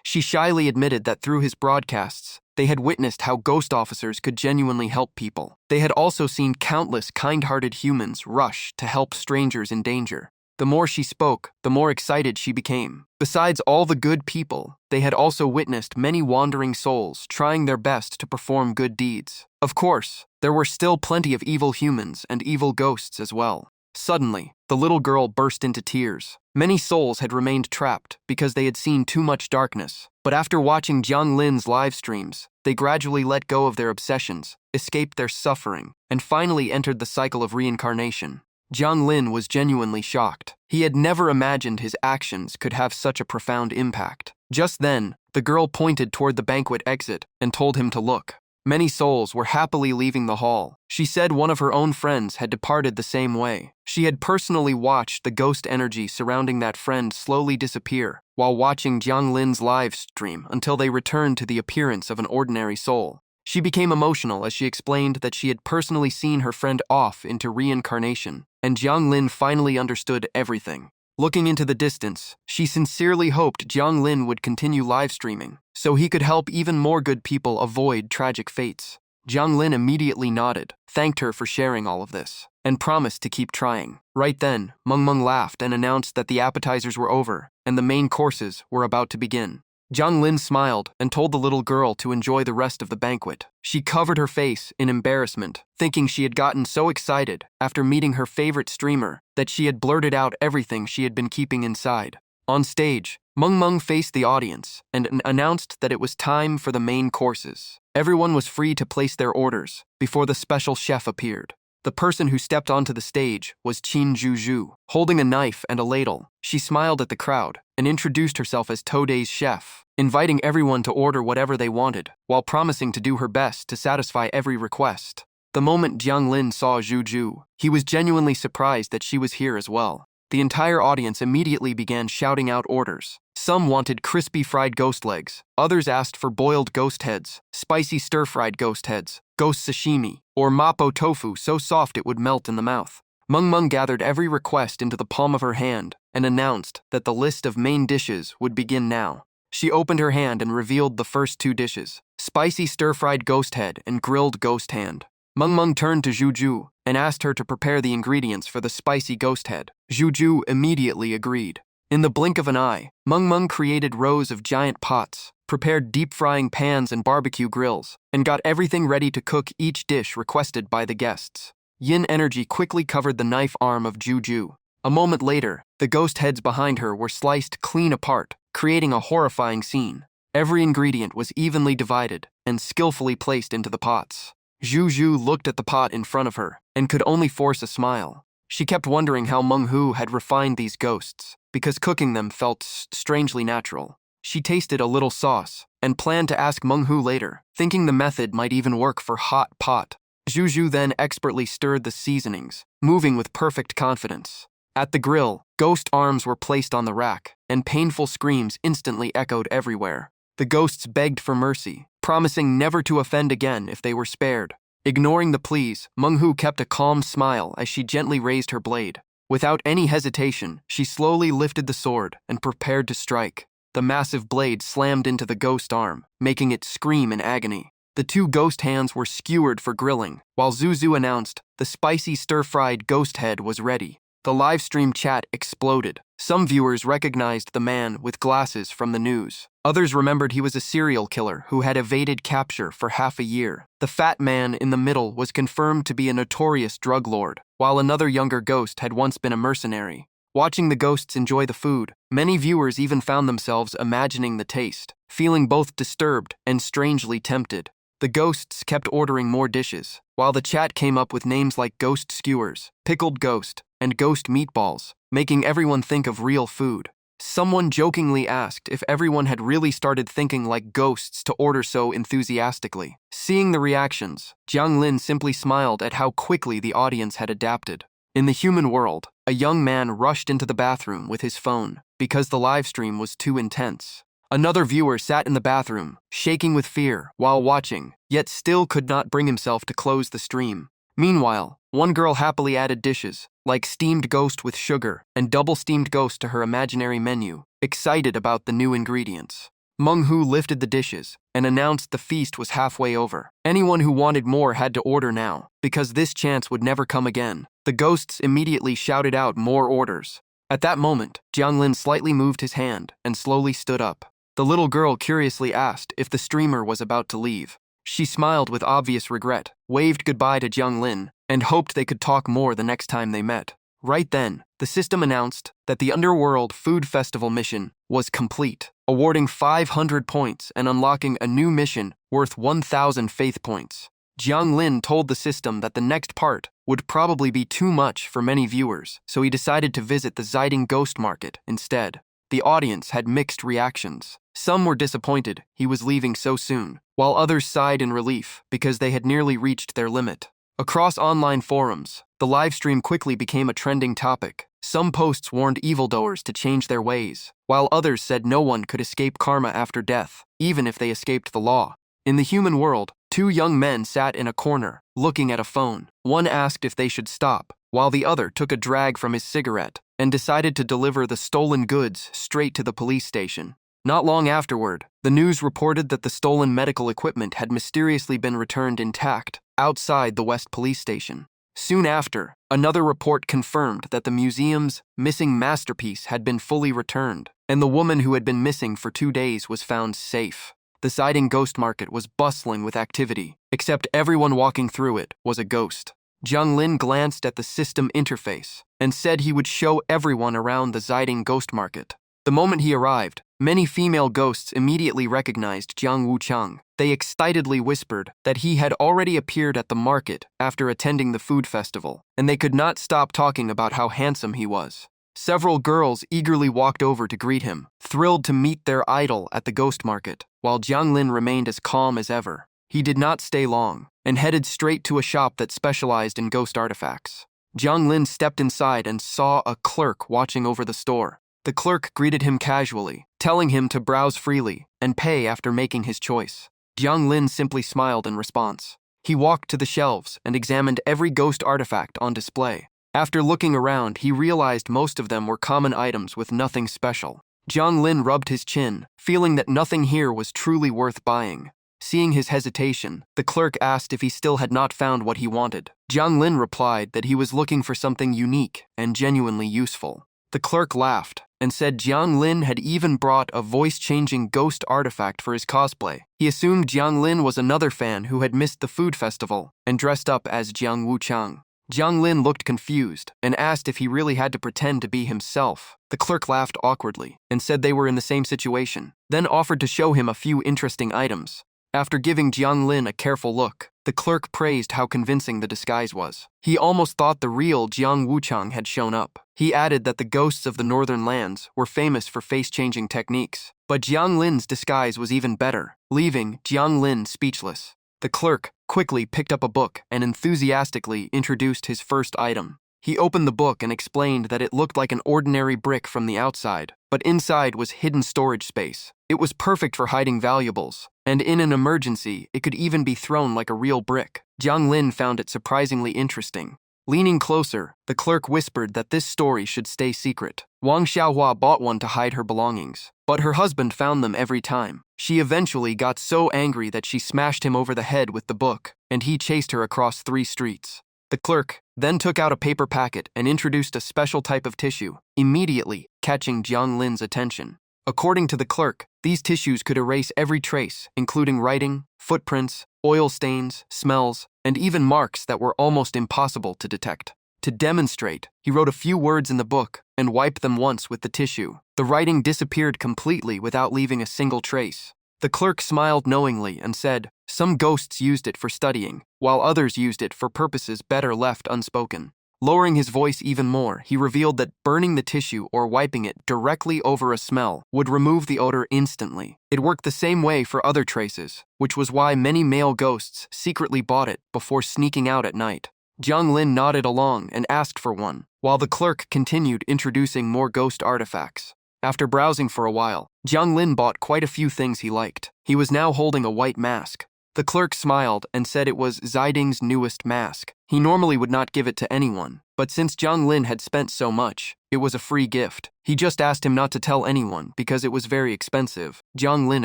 She shyly admitted that through his broadcasts, they had witnessed how ghost officers could genuinely help people. They had also seen countless kind-hearted humans rush to help strangers in danger. The more she spoke, the more excited she became. Besides all the good people, they had also witnessed many wandering souls trying their best to perform good deeds. Of course, there were still plenty of evil humans and evil ghosts as well. Suddenly, the little girl burst into tears. Many souls had remained trapped because they had seen too much darkness. But after watching Jiang Lin's live streams, they gradually let go of their obsessions, escaped their suffering, and finally entered the cycle of reincarnation. Jiang Lin was genuinely shocked. He had never imagined his actions could have such a profound impact. Just then, the girl pointed toward the banquet exit and told him to look. Many souls were happily leaving the hall. She said one of her own friends had departed the same way. She had personally watched the ghost energy surrounding that friend slowly disappear while watching Jiang Lin's live stream until they returned to the appearance of an ordinary soul. She became emotional as she explained that she had personally seen her friend off into reincarnation, and Jiang Lin finally understood everything. Looking into the distance, she sincerely hoped Jiang Lin would continue live streaming, so he could help even more good people avoid tragic fates. Jiang Lin immediately nodded, thanked her for sharing all of this, and promised to keep trying. Right then, Meng Meng laughed and announced that the appetizers were over, and the main courses were about to begin. Jiang Lin smiled and told the little girl to enjoy the rest of the banquet. She covered her face in embarrassment, thinking she had gotten so excited after meeting her favorite streamer that she had blurted out everything she had been keeping inside. On stage, Meng Meng faced the audience and announced that it was time for the main courses. Everyone was free to place their orders before the special chef appeared. The person who stepped onto the stage was Qin Zhuzhu. Holding a knife and a ladle, she smiled at the crowd and introduced herself as Today's chef, inviting everyone to order whatever they wanted, while promising to do her best to satisfy every request. The moment Jiang Lin saw Zhuzhu, he was genuinely surprised that she was here as well. The entire audience immediately began shouting out orders. Some wanted crispy fried ghost legs, others asked for boiled ghost heads, spicy stir-fried ghost heads, ghost sashimi, or mapo tofu so soft it would melt in the mouth. Meng Meng gathered every request into the palm of her hand and announced that the list of main dishes would begin now. She opened her hand and revealed the first two dishes, spicy stir-fried ghost head and grilled ghost hand. Meng Meng turned to Zhuzhu and asked her to prepare the ingredients for the spicy ghost head. Zhuzhu immediately agreed. In the blink of an eye, Meng Meng created rows of giant pots, prepared deep-frying pans and barbecue grills, and got everything ready to cook each dish requested by the guests. Yin energy quickly covered the knife arm of Zhuzhu. A moment later, the ghost heads behind her were sliced clean apart, creating a horrifying scene. Every ingredient was evenly divided and skillfully placed into the pots. Zhuzhu looked at the pot in front of her and could only force a smile. She kept wondering how Meng Hu had refined these ghosts, because cooking them felt strangely natural. She tasted a little sauce and planned to ask Meng Hu later, thinking the method might even work for hot pot. Zhuzhu then expertly stirred the seasonings, moving with perfect confidence. At the grill, ghost arms were placed on the rack, and painful screams instantly echoed everywhere. The ghosts begged for mercy, promising never to offend again if they were spared. Ignoring the pleas, Meng Hu kept a calm smile as she gently raised her blade. Without any hesitation, she slowly lifted the sword and prepared to strike. The massive blade slammed into the ghost arm, making it scream in agony. The two ghost hands were skewered for grilling, while Zhuzhu announced the spicy stir-fried ghost head was ready. The live stream chat exploded. Some viewers recognized the man with glasses from the news. Others remembered he was a serial killer who had evaded capture for half a year. The fat man in the middle was confirmed to be a notorious drug lord, while another younger ghost had once been a mercenary. Watching the ghosts enjoy the food, many viewers even found themselves imagining the taste, feeling both disturbed and strangely tempted. The ghosts kept ordering more dishes, while the chat came up with names like ghost skewers, pickled ghost, and ghost meatballs, making everyone think of real food. Someone jokingly asked if everyone had really started thinking like ghosts to order so enthusiastically. Seeing the reactions, Jiang Lin simply smiled at how quickly the audience had adapted. In the human world, a young man rushed into the bathroom with his phone because the live stream was too intense. Another viewer sat in the bathroom, shaking with fear while watching, yet still could not bring himself to close the stream. Meanwhile, one girl happily added dishes, like steamed ghost with sugar and double steamed ghost to her imaginary menu, excited about the new ingredients. Meng Hu lifted the dishes and announced the feast was halfway over. Anyone who wanted more had to order now, because this chance would never come again. The ghosts immediately shouted out more orders. At that moment, Jiang Lin slightly moved his hand and slowly stood up. The little girl curiously asked if the streamer was about to leave. She smiled with obvious regret, waved goodbye to Jiang Lin, and hoped they could talk more the next time they met. Right then, the system announced that the Underworld Food Festival mission was complete, awarding 500 points and unlocking a new mission worth 1,000 faith points. Jiang Lin told the system that the next part would probably be too much for many viewers, so he decided to visit the Ziding Ghost Market instead. The audience had mixed reactions. Some were disappointed he was leaving so soon, while others sighed in relief because they had nearly reached their limit. Across online forums, the livestream quickly became a trending topic. Some posts warned evildoers to change their ways, while others said no one could escape karma after death, even if they escaped the law. In the human world, two young men sat in a corner, looking at a phone. One asked if they should stop, while the other took a drag from his cigarette and decided to deliver the stolen goods straight to the police station. Not long afterward, the news reported that the stolen medical equipment had mysteriously been returned intact outside the West Police Station. Soon after, another report confirmed that the museum's missing masterpiece had been fully returned. and the woman who had been missing for 2 days was found safe. The Ziding Ghost Market was bustling with activity, except everyone walking through it was a ghost. Jiang Lin glanced at the system interface and said he would show everyone around the Ziding Ghost Market. The moment he arrived, many female ghosts immediately recognized Jiang Wuchang. They excitedly whispered that he had already appeared at the market after attending the food festival, and they could not stop talking about how handsome he was. Several girls eagerly walked over to greet him, thrilled to meet their idol at the ghost market, while Jiang Lin remained as calm as ever. He did not stay long, and headed straight to a shop that specialized in ghost artifacts. Jiang Lin stepped inside and saw a clerk watching over the store. The clerk greeted him casually, telling him to browse freely and pay after making his choice. Jiang Lin simply smiled in response. He walked to the shelves and examined every ghost artifact on display. After looking around, he realized most of them were common items with nothing special. Jiang Lin rubbed his chin, feeling that nothing here was truly worth buying. Seeing his hesitation, the clerk asked if he still had not found what he wanted. Jiang Lin replied that he was looking for something unique and genuinely useful. The clerk laughed and said Jiang Lin had even brought a voice-changing ghost artifact for his cosplay. He assumed Jiang Lin was another fan who had missed the food festival and dressed up as Jiang Wuchang. Jiang Lin looked confused and asked if he really had to pretend to be himself. The clerk laughed awkwardly and said they were in the same situation, then offered to show him a few interesting items. After giving Jiang Lin a careful look, the clerk praised how convincing the disguise was. He almost thought the real Jiang Wuchang had shown up. He added that the ghosts of the northern lands were famous for face-changing techniques, but Jiang Lin's disguise was even better, leaving Jiang Lin speechless. The clerk quickly picked up a book and enthusiastically introduced his first item. He opened the book and explained that it looked like an ordinary brick from the outside, but inside was hidden storage space. It was perfect for hiding valuables, and in an emergency, it could even be thrown like a real brick. Jiang Lin found it surprisingly interesting. Leaning closer, the clerk whispered that this story should stay secret. Wang Xiaohua bought one to hide her belongings, but her husband found them every time. She eventually got so angry that she smashed him over the head with the book, and he chased her across 3 streets. The clerk then took out a paper packet and introduced a special type of tissue, immediately catching Jiang Lin's attention. According to the clerk, these tissues could erase every trace, including writing, footprints, oil stains, smells, and even marks that were almost impossible to detect. To demonstrate, he wrote a few words in the book and wiped them once with the tissue. The writing disappeared completely without leaving a single trace. The clerk smiled knowingly and said, "Some ghosts used it for studying, while others used it for purposes better left unspoken." Lowering his voice even more, he revealed that burning the tissue or wiping it directly over a smell would remove the odor instantly. It worked the same way for other traces, which was why many male ghosts secretly bought it before sneaking out at night. Jiang Lin nodded along and asked for one, while the clerk continued introducing more ghost artifacts. After browsing for a while, Jiang Lin bought quite a few things he liked. He was now holding a white mask. The clerk smiled and said it was Ziding's newest mask. He normally would not give it to anyone, but since Jiang Lin had spent so much, it was a free gift. He just asked him not to tell anyone because it was very expensive. Jiang Lin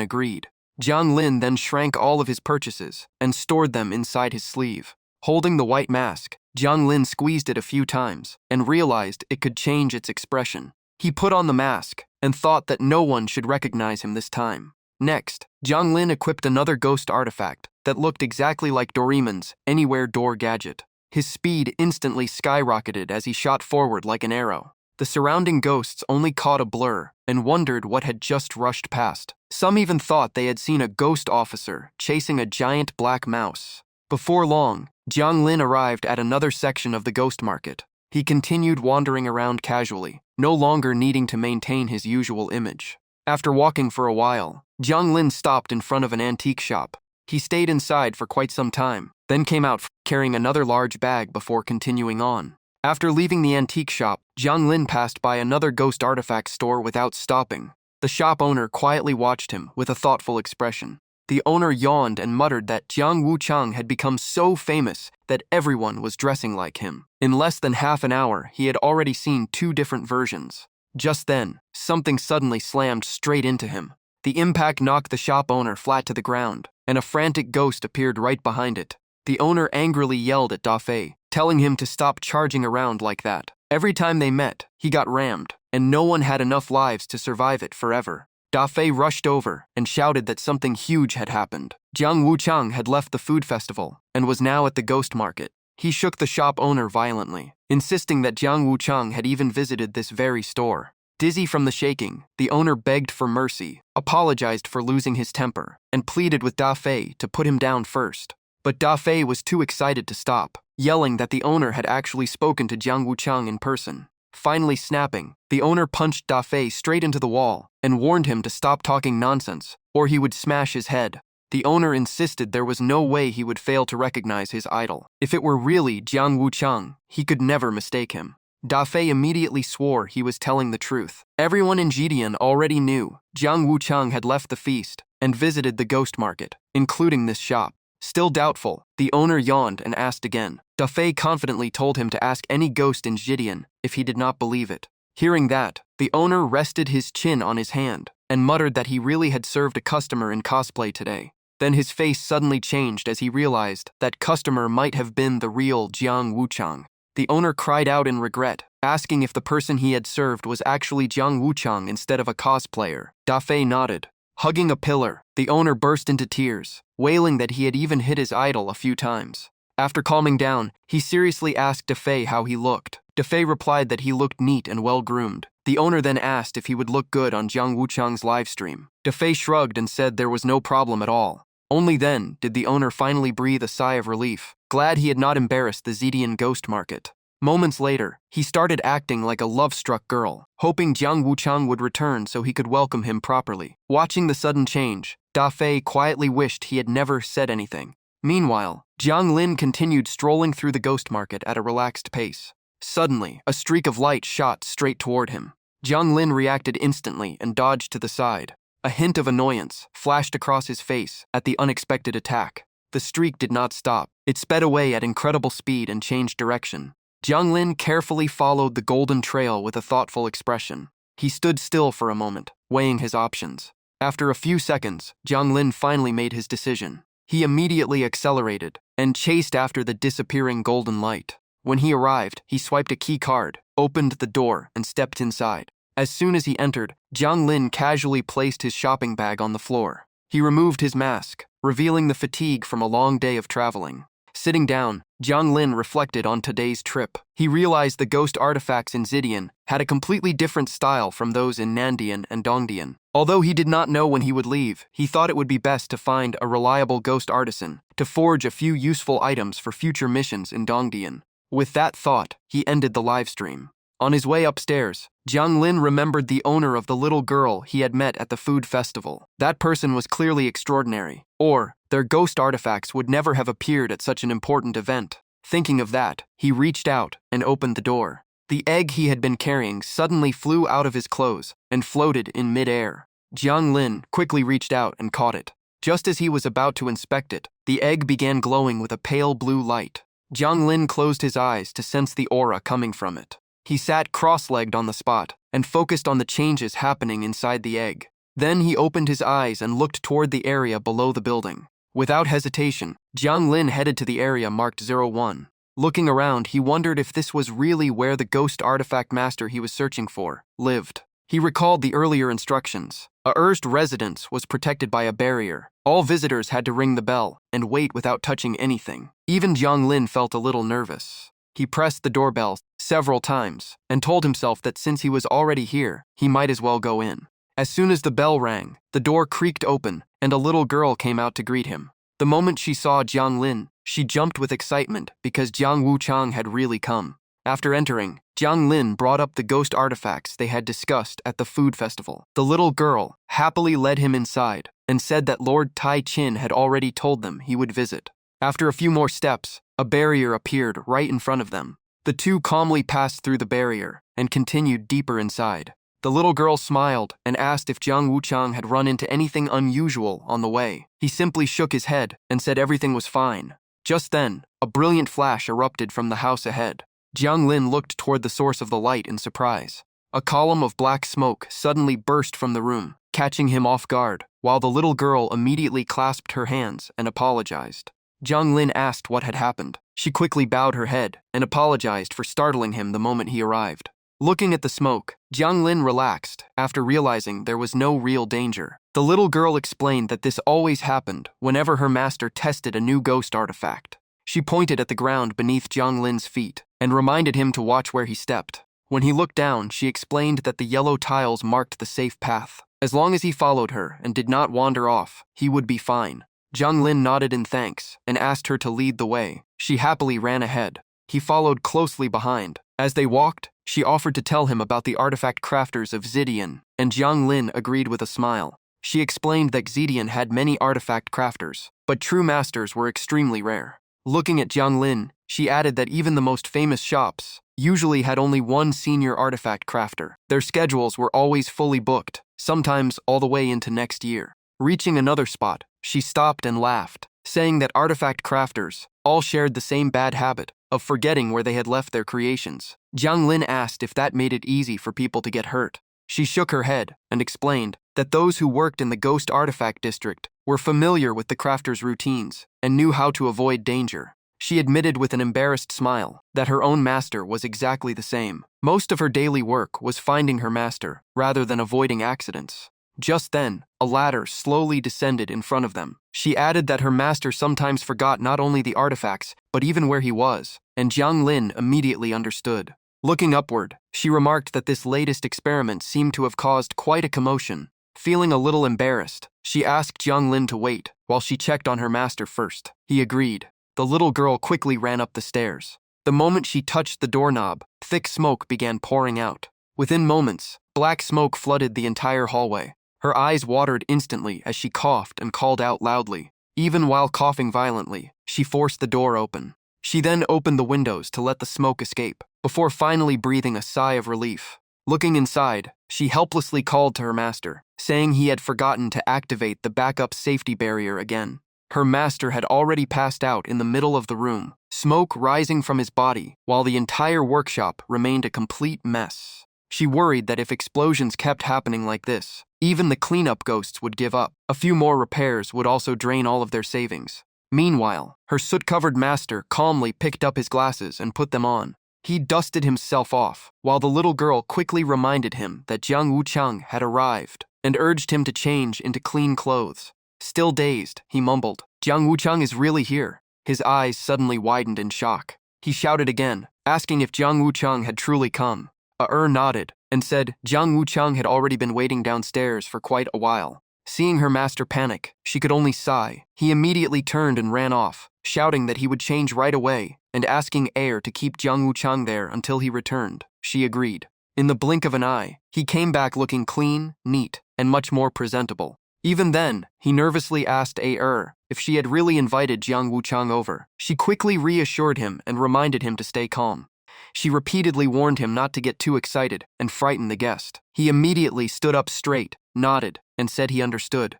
agreed. Jiang Lin then shrank all of his purchases and stored them inside his sleeve. Holding the white mask, Jiang Lin squeezed it a few times and realized it could change its expression. He put on the mask and thought that no one should recognize him this time. Next, Jiang Lin equipped another ghost artifact that looked exactly like Doraemon's Anywhere Door gadget. His speed instantly skyrocketed as he shot forward like an arrow. The surrounding ghosts only caught a blur and wondered what had just rushed past. Some even thought they had seen a ghost officer chasing a giant black mouse. Before long, Jiang Lin arrived at another section of the ghost market. He continued wandering around casually, no longer needing to maintain his usual image. After walking for a while, Jiang Lin stopped in front of an antique shop. He stayed inside for quite some time, then came out carrying another large bag before continuing on. After leaving the antique shop, Jiang Lin passed by another ghost artifact store without stopping. The shop owner quietly watched him with a thoughtful expression. The owner yawned and muttered that Jiang Wuchang had become so famous that everyone was dressing like him. In less than half an hour, he had already seen 2 different versions. Just then, something suddenly slammed straight into him. The impact knocked the shop owner flat to the ground, and a frantic ghost appeared right behind it. The owner angrily yelled at Da Fei, telling him to stop charging around like that. Every time they met, he got rammed. and no one had enough lives to survive it forever. Da Fei rushed over and shouted that something huge had happened. Jiang Wuchang had left the food festival and was now at the ghost market. He shook the shop owner violently, insisting that Jiang Wuchang had even visited this very store. Dizzy from the shaking, the owner begged for mercy, apologized for losing his temper, and pleaded with Da Fei to put him down first. But Da Fei was too excited to stop, yelling that the owner had actually spoken to Jiang Wuchang in person. Finally snapping, the owner punched Da Fei straight into the wall and warned him to stop talking nonsense, or he would smash his head. The owner insisted there was no way he would fail to recognize his idol. If it were really Jiang Wuchang, he could never mistake him. Da Fei immediately swore he was telling the truth. Everyone in Jidian already knew Jiang Wuchang had left the feast and visited the ghost market, including this shop. Still doubtful, the owner yawned and asked again. Da Fei confidently told him to ask any ghost in Jidian if he did not believe it. Hearing that, the owner rested his chin on his hand and muttered that he really had served a customer in cosplay today. Then his face suddenly changed as he realized that customer might have been the real Jiang Wuchang. The owner cried out in regret, asking if the person he had served was actually Jiang Wuchang instead of a cosplayer. Da Fei nodded. Hugging a pillar, the owner burst into tears, wailing that he had even hit his idol a few times. After calming down, he seriously asked Da Fei how he looked. Da Fei replied that he looked neat and well-groomed. The owner then asked if he would look good on Jiang Wuchang's livestream. Da Fei shrugged and said there was no problem at all. Only then did the owner finally breathe a sigh of relief, glad he had not embarrassed the Zidian ghost market. Moments later, he started acting like a love-struck girl, hoping Jiang Wuchang would return so he could welcome him properly. Watching the sudden change, Da Fei quietly wished he had never said anything. Meanwhile, Jiang Lin continued strolling through the ghost market at a relaxed pace. Suddenly, a streak of light shot straight toward him. Jiang Lin reacted instantly and dodged to the side. A hint of annoyance flashed across his face at the unexpected attack. The streak did not stop. It sped away at incredible speed and changed direction. Jiang Lin carefully followed the golden trail with a thoughtful expression. He stood still for a moment, weighing his options. After a few seconds, Jiang Lin finally made his decision. He immediately accelerated and chased after the disappearing golden light. When he arrived, he swiped a key card, opened the door, and stepped inside. As soon as he entered, Jiang Lin casually placed his shopping bag on the floor. He removed his mask, revealing the fatigue from a long day of traveling. Sitting down, Jiang Lin reflected on today's trip. He realized the ghost artifacts in Zidian had a completely different style from those in Nandian and Dongdian. Although he did not know when he would leave, he thought it would be best to find a reliable ghost artisan to forge a few useful items for future missions in Dongdian. With that thought, he ended the livestream. On his way upstairs, Jiang Lin remembered the owner of the little girl he had met at the food festival. That person was clearly extraordinary, or their ghost artifacts would never have appeared at such an important event. Thinking of that, he reached out and opened the door. The egg he had been carrying suddenly flew out of his clothes and floated in mid-air. Jiang Lin quickly reached out and caught it. Just as he was about to inspect it, the egg began glowing with a pale blue light. Jiang Lin closed his eyes to sense the aura coming from it. He sat cross-legged on the spot and focused on the changes happening inside the egg. Then he opened his eyes and looked toward the area below the building. Without hesitation, Jiang Lin headed to the area marked 01. Looking around, he wondered if this was really where the ghost artifact master he was searching for lived. He recalled the earlier instructions. A Erst residence was protected by a barrier. All visitors had to ring the bell and wait without touching anything. Even Jiang Lin felt a little nervous. He pressed the doorbell several times and told himself that since he was already here, he might as well go in. As soon as the bell rang, the door creaked open and a little girl came out to greet him. The moment she saw Jiang Lin, she jumped with excitement because Jiang Wuchang had really come. After entering, Jiang Lin brought up the ghost artifacts they had discussed at the food festival. The little girl happily led him inside and said that Lord Tai Chin had already told them he would visit. After a few more steps, a barrier appeared right in front of them. The two calmly passed through the barrier and continued deeper inside. The little girl smiled and asked if Jiang Wuchang had run into anything unusual on the way. He simply shook his head and said everything was fine. Just then, a brilliant flash erupted from the house ahead. Jiang Lin looked toward the source of the light in surprise. A column of black smoke suddenly burst from the room, catching him off guard, while the little girl immediately clasped her hands and apologized. Jiang Lin asked what had happened. She quickly bowed her head and apologized for startling him the moment he arrived. Looking at the smoke, Jiang Lin relaxed after realizing there was no real danger. The little girl explained that this always happened whenever her master tested a new ghost artifact. She pointed at the ground beneath Jiang Lin's feet and reminded him to watch where he stepped. When he looked down, she explained that the yellow tiles marked the safe path. As long as he followed her and did not wander off, he would be fine. Jiang Lin nodded in thanks and asked her to lead the way. She happily ran ahead. He followed closely behind. As they walked, she offered to tell him about the artifact crafters of Xidian, and Jiang Lin agreed with a smile. She explained that Xidian had many artifact crafters, but true masters were extremely rare. Looking at Jiang Lin, she added that even the most famous shops usually had only one senior artifact crafter. Their schedules were always fully booked, sometimes all the way into next year. Reaching another spot, she stopped and laughed, saying that artifact crafters all shared the same bad habit of forgetting where they had left their creations. Jiang Lin asked if that made it easy for people to get hurt. She shook her head and explained that those who worked in the Ghost Artifact District were familiar with the crafters' routines and knew how to avoid danger. She admitted with an embarrassed smile that her own master was exactly the same. Most of her daily work was finding her master rather than avoiding accidents. Just then, a ladder slowly descended in front of them. She added that her master sometimes forgot not only the artifacts, but even where he was, and Jiang Lin immediately understood. Looking upward, she remarked that this latest experiment seemed to have caused quite a commotion. Feeling a little embarrassed, she asked Jiang Lin to wait while she checked on her master first. He agreed. The little girl quickly ran up the stairs. The moment she touched the doorknob, thick smoke began pouring out. Within moments, black smoke flooded the entire hallway. Her eyes watered instantly as she coughed and called out loudly. Even while coughing violently, she forced the door open. She then opened the windows to let the smoke escape, before finally breathing a sigh of relief. Looking inside, she helplessly called to her master, saying he had forgotten to activate the backup safety barrier again. Her master had already passed out in the middle of the room, smoke rising from his body, while the entire workshop remained a complete mess. She worried that if explosions kept happening like this, even the cleanup ghosts would give up. A few more repairs would also drain all of their savings. Meanwhile, her soot-covered master calmly picked up his glasses and put them on. He dusted himself off, while the little girl quickly reminded him that Jiang Wuchang had arrived and urged him to change into clean clothes. Still dazed, he mumbled, "Jiang Wuchang is really here." His eyes suddenly widened in shock. He shouted again, asking if Jiang Wuchang had truly come. Nodded and said Jiang Wuchang had already been waiting downstairs for quite a while. Seeing her master panic, she could only sigh. He immediately turned and ran off, shouting that he would change right away and asking Air to keep Jiang Wuchang there until he returned. She agreed. In the blink of an eye, he came back looking clean, neat, and much more presentable. Even then, he nervously asked Air if she had really invited Jiang Wuchang over. She quickly reassured him and reminded him to stay calm. She repeatedly warned him not to get too excited and frighten the guest. He immediately stood up straight, nodded, and said he understood.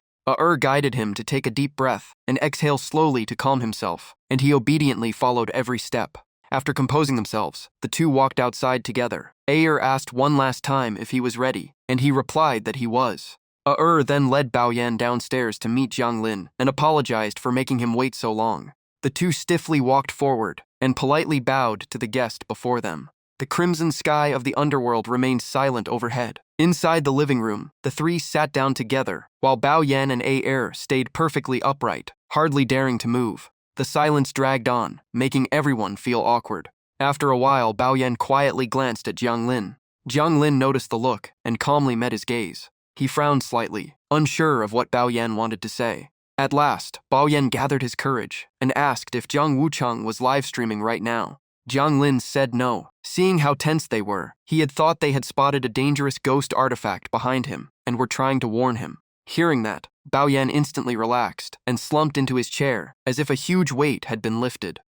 Guided him to take a deep breath and exhale slowly to calm himself, and he obediently followed every step. After composing themselves, the two walked outside together. Ayer asked one last time if he was ready, and he replied that he was. Then led Bao Yan downstairs to meet Jiang Lin and apologized for making him wait so long. The two stiffly walked forward and politely bowed to the guest before them. The crimson sky of the underworld remained silent overhead. Inside the living room, the three sat down together, while Bao Yan and Air stayed perfectly upright, hardly daring to move. The silence dragged on, making everyone feel awkward. After a while, Bao Yan quietly glanced at Jiang Lin. Jiang Lin noticed the look and calmly met his gaze. He frowned slightly, unsure of what Bao Yan wanted to say. At last, Bao Yan gathered his courage and asked if Jiang Wuchang was live streaming right now. Jiang Lin said no. Seeing how tense they were, he had thought they had spotted a dangerous ghost artifact behind him and were trying to warn him. Hearing that, Bao Yan instantly relaxed and slumped into his chair as if a huge weight had been lifted.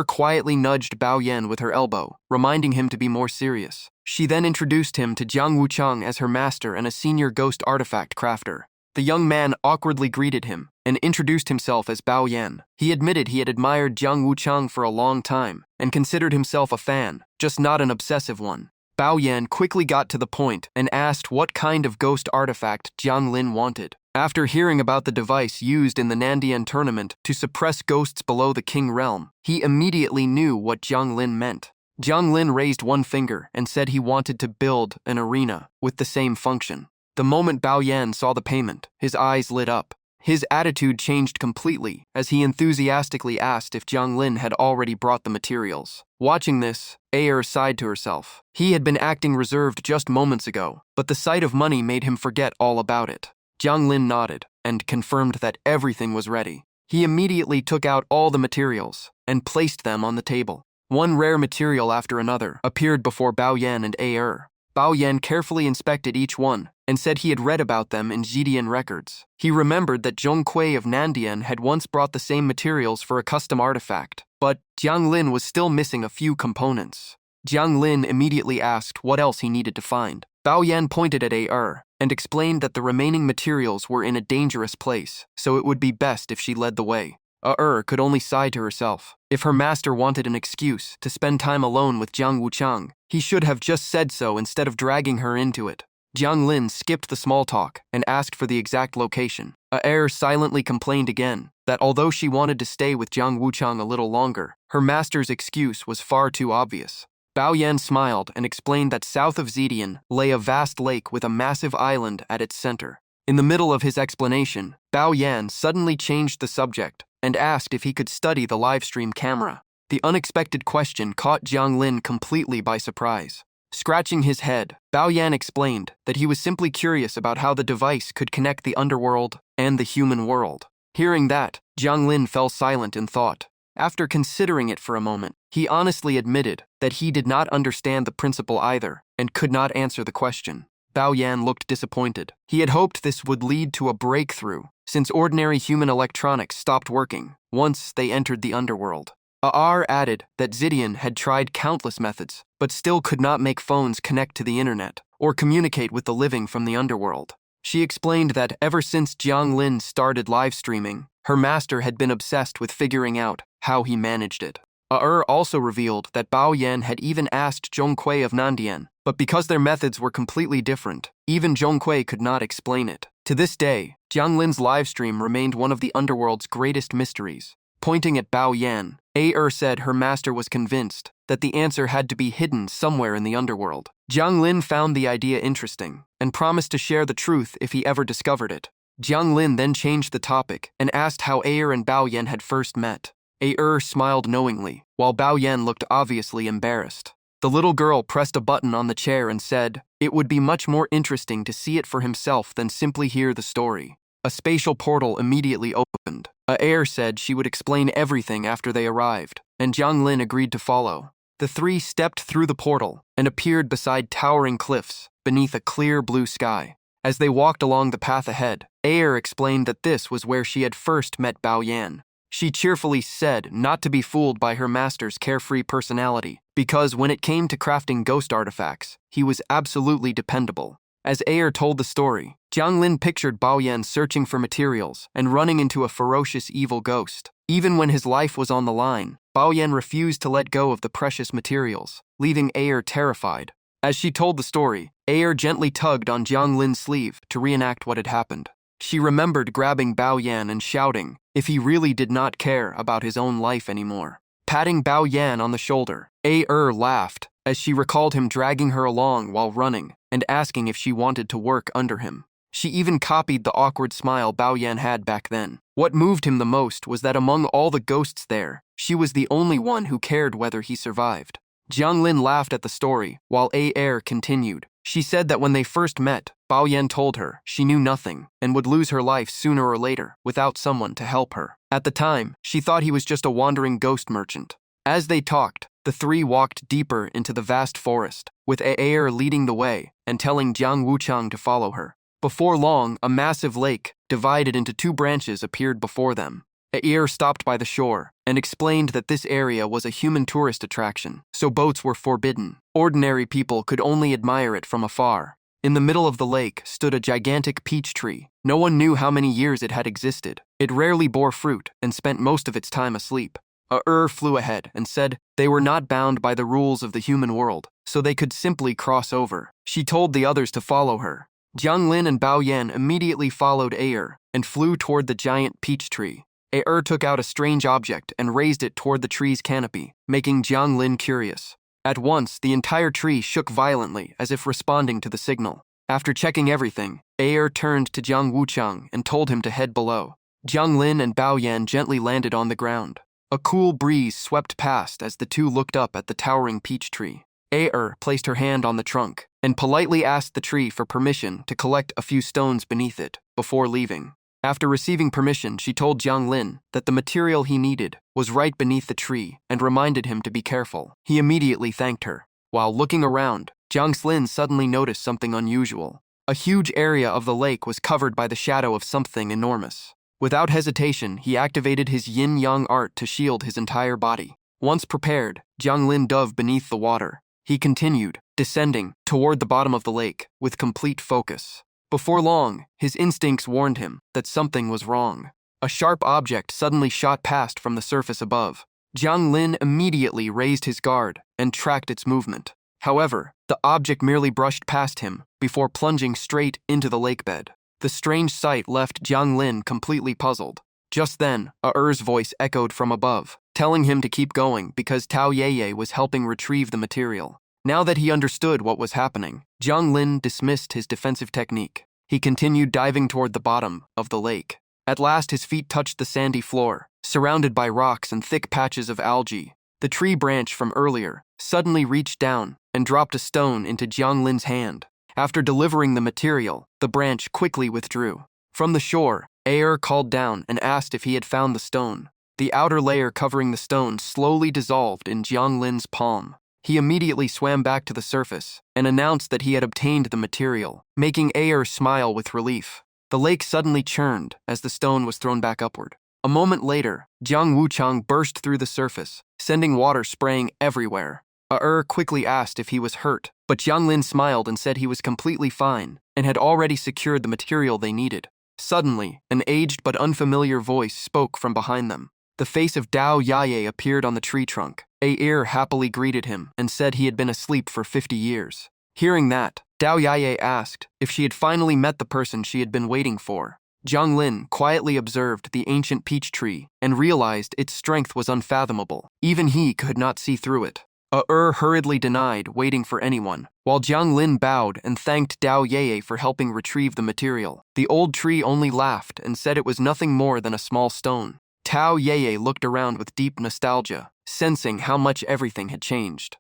Quietly nudged Bao Yan with her elbow, reminding him to be more serious. She then introduced him to Jiang Wuchang as her master and a senior ghost artifact crafter. The young man awkwardly greeted him and introduced himself as Bao Yan. He admitted he had admired Jiang Wuchang for a long time and considered himself a fan, just not an obsessive one. Bao Yan quickly got to the point and asked what kind of ghost artifact Jiang Lin wanted. After hearing about the device used in the Nandian tournament to suppress ghosts below the King realm, he immediately knew what Jiang Lin meant. Jiang Lin raised one finger and said he wanted to build an arena with the same function. The moment Bao Yan saw the payment, his eyes lit up. His attitude changed completely as he enthusiastically asked if Jiang Lin had already brought the materials. Watching this, Ayer sighed to herself. He had been acting reserved just moments ago, but the sight of money made him forget all about it. Jiang Lin nodded and confirmed that everything was ready. He immediately took out all the materials and placed them on the table. One rare material after another appeared before Bao Yan and Ayer. Bao Yan carefully inspected each one and said he had read about them in Jidian records. He remembered that Zhong Kui of Nandian had once brought the same materials for a custom artifact, but Jiang Lin was still missing a few components. Jiang Lin immediately asked what else he needed to find. Bao Yan pointed at Ayer and explained that the remaining materials were in a dangerous place, so it would be best if she led the way. Ayer could only sigh to herself. If her master wanted an excuse to spend time alone with Jiang Wuchang, he should have just said so instead of dragging her into it. Jiang Lin skipped the small talk and asked for the exact location. Ayer silently complained again that although she wanted to stay with Jiang Wuchang a little longer, her master's excuse was far too obvious. Bao Yan smiled and explained that south of Zidian lay a vast lake with a massive island at its center. In the middle of his explanation, Bao Yan suddenly changed the subject and asked if he could study the livestream camera. The unexpected question caught Jiang Lin completely by surprise. Scratching his head, Bao Yan explained that he was simply curious about how the device could connect the underworld and the human world. Hearing that, Jiang Lin fell silent in thought. After considering it for a moment, he honestly admitted that he did not understand the principle either and could not answer the question. Bao Yan looked disappointed. He had hoped this would lead to a breakthrough, since ordinary human electronics stopped working once they entered the underworld. Aar added that Zidian had tried countless methods, but still could not make phones connect to the internet or communicate with the living from the underworld. She explained that ever since Jiang Lin started live streaming, her master had been obsessed with figuring out how he managed it. Aer also revealed that Bao Yan had even asked Zhong Kui of Nandian, but because their methods were completely different, even Zhong Kui could not explain it. To this day, Jiang Lin's livestream remained one of the underworld's greatest mysteries. Pointing at Bao Yan, Aer said her master was convinced that the answer had to be hidden somewhere in the underworld. Jiang Lin found the idea interesting and promised to share the truth if he ever discovered it. Jiang Lin then changed the topic and asked how Aer and Bao Yan had first met. Aer smiled knowingly, while Bao Yan looked obviously embarrassed. The little girl pressed a button on the chair and said, "It would be much more interesting to see it for himself than simply hear the story." A spatial portal immediately opened. Aer said she would explain everything after they arrived, and Jiang Lin agreed to follow. The three stepped through the portal and appeared beside towering cliffs beneath a clear blue sky. As they walked along the path ahead, Aer explained that this was where she had first met Bao Yan. She cheerfully said not to be fooled by her master's carefree personality, because when it came to crafting ghost artifacts, he was absolutely dependable. As Aer told the story, Jiang Lin pictured Bao Yan searching for materials and running into a ferocious evil ghost. Even when his life was on the line, Bao Yan refused to let go of the precious materials, leaving Aer terrified. As she told the story, Aer gently tugged on Jiang Lin's sleeve to reenact what had happened. She remembered grabbing Bao Yan and shouting if he really did not care about his own life anymore. Patting Bao Yan on the shoulder, Aer laughed as she recalled him dragging her along while running and asking if she wanted to work under him. She even copied the awkward smile Bao Yan had back then. What moved him the most was that among all the ghosts there, she was the only one who cared whether he survived. Jiang Lin laughed at the story, while Aer continued. She said that when they first met, Bao Yan told her she knew nothing and would lose her life sooner or later without someone to help her. At the time, she thought he was just a wandering ghost merchant. As they talked, the three walked deeper into the vast forest, with Aer leading the way and telling Jiang Wuchang to follow her. Before long, a massive lake, divided into two branches, appeared before them. Aer stopped by the shore and explained that this area was a human tourist attraction, so boats were forbidden. Ordinary people could only admire it from afar. In the middle of the lake stood a gigantic peach tree. No one knew how many years it had existed. It rarely bore fruit and spent most of its time asleep. Aer flew ahead and said they were not bound by the rules of the human world, so they could simply cross over. She told the others to follow her. Jiang Lin and Bao Yan immediately followed Aer and flew toward the giant peach tree. Aer took out a strange object and raised it toward the tree's canopy, making Jiang Lin curious. At once, the entire tree shook violently as if responding to the signal. After checking everything, Aer turned to Jiang Wuchang and told him to head below. Jiang Lin and Bao Yan gently landed on the ground. A cool breeze swept past as the two looked up at the towering peach tree. Aer placed her hand on the trunk and politely asked the tree for permission to collect a few stones beneath it before leaving. After receiving permission, she told Jiang Lin that the material he needed was right beneath the tree and reminded him to be careful. He immediately thanked her. While looking around, Jiang Lin suddenly noticed something unusual. A huge area of the lake was covered by the shadow of something enormous. Without hesitation, he activated his yin-yang art to shield his entire body. Once prepared, Jiang Lin dove beneath the water. He continued, descending toward the bottom of the lake with complete focus. Before long, his instincts warned him that something was wrong. A sharp object suddenly shot past from the surface above. Jiang Lin immediately raised his guard and tracked its movement. However, the object merely brushed past him before plunging straight into the lakebed. The strange sight left Jiang Lin completely puzzled. Just then, Er's voice echoed from above, telling him to keep going because Tao Yeye was helping retrieve the material. Now that he understood what was happening, Jiang Lin dismissed his defensive technique. He continued diving toward the bottom of the lake. At last, his feet touched the sandy floor, surrounded by rocks and thick patches of algae. The tree branch from earlier suddenly reached down and dropped a stone into Jiang Lin's hand. After delivering the material, the branch quickly withdrew. From the shore, Aer called down and asked if he had found the stone. The outer layer covering the stone slowly dissolved in Jiang Lin's palm. He immediately swam back to the surface and announced that he had obtained the material, making Aer smile with relief. The lake suddenly churned as the stone was thrown back upward. A moment later, Jiang Wuchang burst through the surface, sending water spraying everywhere. Aer quickly asked if he was hurt, but Jiang Lin smiled and said he was completely fine and had already secured the material they needed. Suddenly, an aged but unfamiliar voice spoke from behind them. The face of Dao Yaye appeared on the tree trunk. Aer happily greeted him and said he had been asleep for 50 years. Hearing that, Dao Yaye asked if she had finally met the person she had been waiting for. Jiang Lin quietly observed the ancient peach tree and realized its strength was unfathomable. Even he could not see through it. Hurriedly denied waiting for anyone, while Jiang Lin bowed and thanked Dao Yeye for helping retrieve the material. The old tree only laughed and said it was nothing more than a small stone. Tao Yeye looked around with deep nostalgia, sensing how much everything had changed.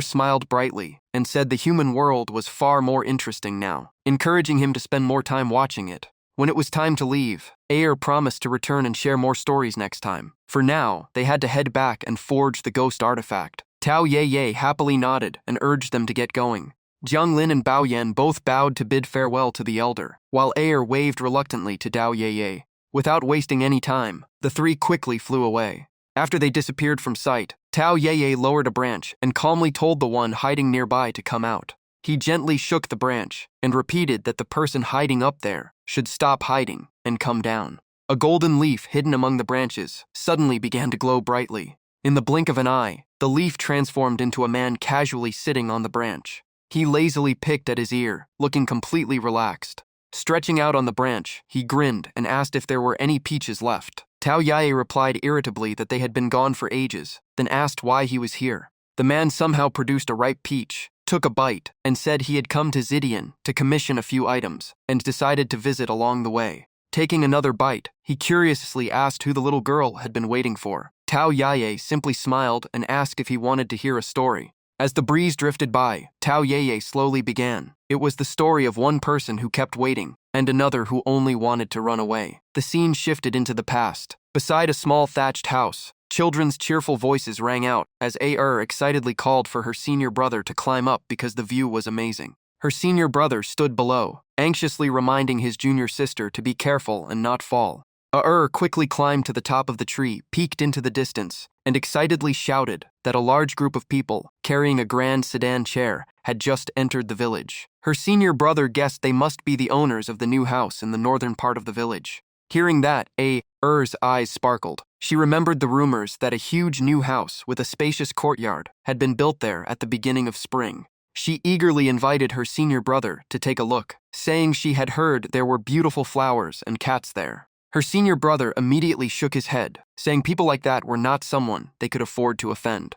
Smiled brightly and said the human world was far more interesting now, encouraging him to spend more time watching it. When it was time to leave, Aer promised to return and share more stories next time. For now, they had to head back and forge the ghost artifact. Tao Yeye happily nodded and urged them to get going. Jiang Lin and Bao Yan both bowed to bid farewell to the elder, while Aer waved reluctantly to Dao Yeye. Without wasting any time, the three quickly flew away. After they disappeared from sight, Tao Yeye lowered a branch and calmly told the one hiding nearby to come out. He gently shook the branch and repeated that the person hiding up there should stop hiding and come down. A golden leaf hidden among the branches suddenly began to glow brightly. In the blink of an eye, the leaf transformed into a man casually sitting on the branch. He lazily picked at his ear, looking completely relaxed. Stretching out on the branch, he grinned and asked if there were any peaches left. Tao Yaye replied irritably that they had been gone for ages, then asked why he was here. The man somehow produced a ripe peach, took a bite, and said he had come to Zidian to commission a few items, and decided to visit along the way. Taking another bite, he curiously asked who the little girl had been waiting for. Tao Yaye simply smiled and asked if he wanted to hear a story. As the breeze drifted by, Tao Yeye slowly began. It was the story of one person who kept waiting, and another who only wanted to run away. The scene shifted into the past. Beside a small thatched house, children's cheerful voices rang out as Aer excitedly called for her senior brother to climb up because the view was amazing. Her senior brother stood below, anxiously reminding his junior sister to be careful and not fall. Aer quickly climbed to the top of the tree, peeked into the distance, and excitedly shouted that a large group of people, carrying a grand sedan chair, had just entered the village. Her senior brother guessed they must be the owners of the new house in the northern part of the village. Hearing that, Aer's eyes sparkled. She remembered the rumors that a huge new house with a spacious courtyard had been built there at the beginning of spring. She eagerly invited her senior brother to take a look, saying she had heard there were beautiful flowers and cats there. Her senior brother immediately shook his head, saying people like that were not someone they could afford to offend.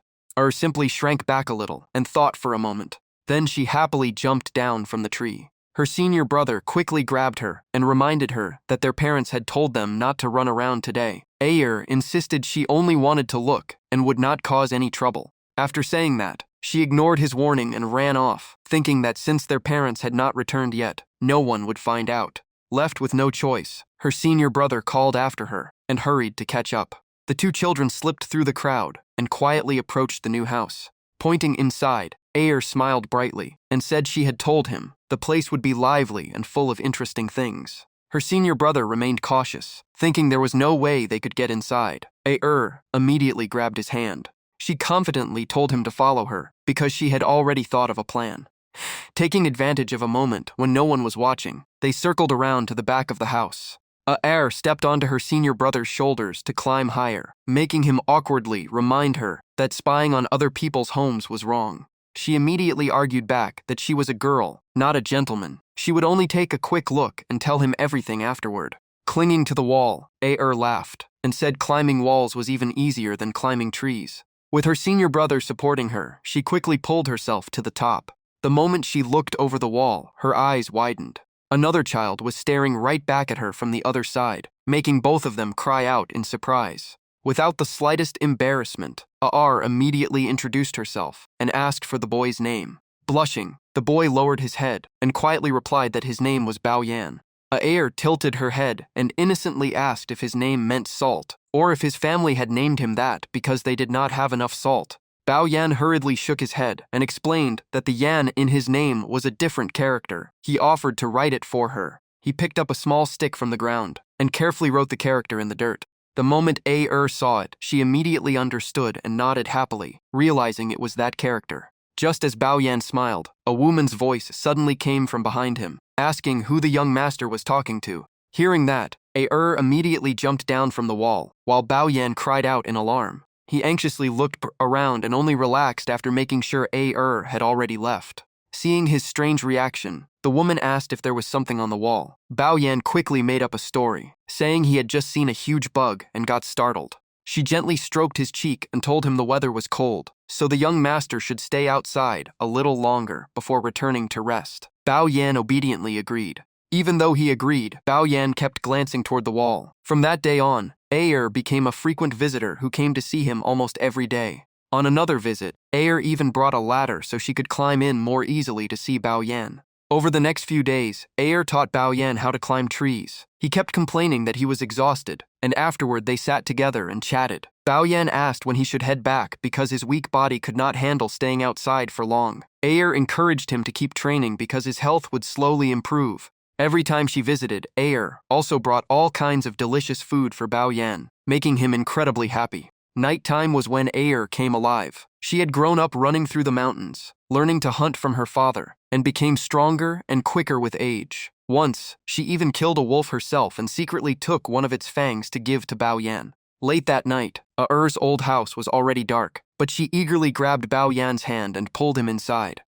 simply shrank back a little and thought for a moment. Then she happily jumped down from the tree. Her senior brother quickly grabbed her and reminded her that their parents had told them not to run around today. Insisted she only wanted to look and would not cause any trouble. After saying that, she ignored his warning and ran off, thinking that since their parents had not returned yet, no one would find out. Left with no choice, her senior brother called after her and hurried to catch up. The two children slipped through the crowd and quietly approached the new house. Pointing inside, smiled brightly and said she had told him the place would be lively and full of interesting things. Her senior brother remained cautious, thinking there was no way they could get inside. Immediately grabbed his hand. She confidently told him to follow her because she had already thought of a plan. Taking advantage of a moment when no one was watching, they circled around to the back of the house. Stepped onto her senior brother's shoulders to climb higher, making him awkwardly remind her that spying on other people's homes was wrong. She immediately argued back that she was a girl, not a gentleman. She would only take a quick look and tell him everything afterward. Clinging to the wall, laughed and said climbing walls was even easier than climbing trees. With her senior brother supporting her, she quickly pulled herself to the top. The moment she looked over the wall, her eyes widened. Another child was staring right back at her from the other side, making both of them cry out in surprise. Without the slightest embarrassment, immediately introduced herself and asked for the boy's name. Blushing, the boy lowered his head and quietly replied that his name was Bao Yan. Tilted her head and innocently asked if his name meant salt, or if his family had named him that because they did not have enough salt. Bao Yan hurriedly shook his head and explained that the Yan in his name was a different character. He offered to write it for her. He picked up a small stick from the ground and carefully wrote the character in the dirt. The moment saw it, she immediately understood and nodded happily, realizing it was that character. Just as Bao Yan smiled, a woman's voice suddenly came from behind him, asking who the young master was talking to. Hearing that, immediately jumped down from the wall, while Bao Yan cried out in alarm. He anxiously looked around and only relaxed after making sure had already left. Seeing his strange reaction, the woman asked if there was something on the wall. Bao Yan quickly made up a story, saying he had just seen a huge bug and got startled. She gently stroked his cheek and told him the weather was cold, so the young master should stay outside a little longer before returning to rest. Bao Yan obediently agreed. Even though he agreed, Bao Yan kept glancing toward the wall. From that day on, became a frequent visitor who came to see him almost every day. On another visit, even brought a ladder so she could climb in more easily to see Bao Yan. Over the next few days, taught Bao Yan how to climb trees. He kept complaining that he was exhausted, and afterward they sat together and chatted. Bao Yan asked when he should head back because his weak body could not handle staying outside for long. Encouraged him to keep training because his health would slowly improve. Every time she visited, also brought all kinds of delicious food for Bao Yan, making him incredibly happy. Nighttime was when came alive. She had grown up running through the mountains, learning to hunt from her father, and became stronger and quicker with age. Once, she even killed a wolf herself and secretly took one of its fangs to give to Bao Yan. Late that night, old house was already dark, but she eagerly grabbed Bao Yan's hand and pulled him inside.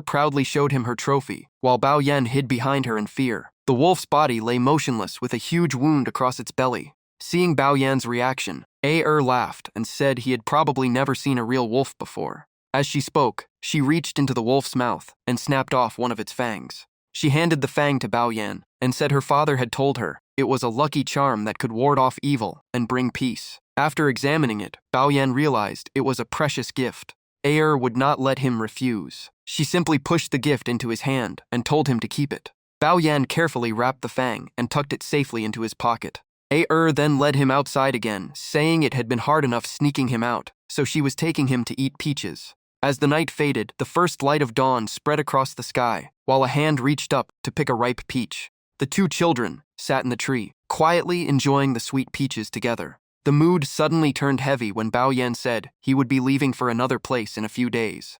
Proudly showed him her trophy, while Bao Yan hid behind her in fear. The wolf's body lay motionless with a huge wound across its belly. Seeing Bao Yan's reaction, laughed and said he had probably never seen a real wolf before. As she spoke, she reached into the wolf's mouth and snapped off one of its fangs. She handed the fang to Bao Yan and said her father had told her it was a lucky charm that could ward off evil and bring peace. After examining it, Bao Yan realized it was a precious gift. Would not let him refuse. She simply pushed the gift into his hand and told him to keep it. Bao Yan carefully wrapped the fang and tucked it safely into his pocket. Then led him outside again, saying it had been hard enough sneaking him out, so she was taking him to eat peaches. As the night faded, the first light of dawn spread across the sky, while a hand reached up to pick a ripe peach. The two children sat in the tree, quietly enjoying the sweet peaches together. The mood suddenly turned heavy when Bao Yan said he would be leaving for another place in a few days.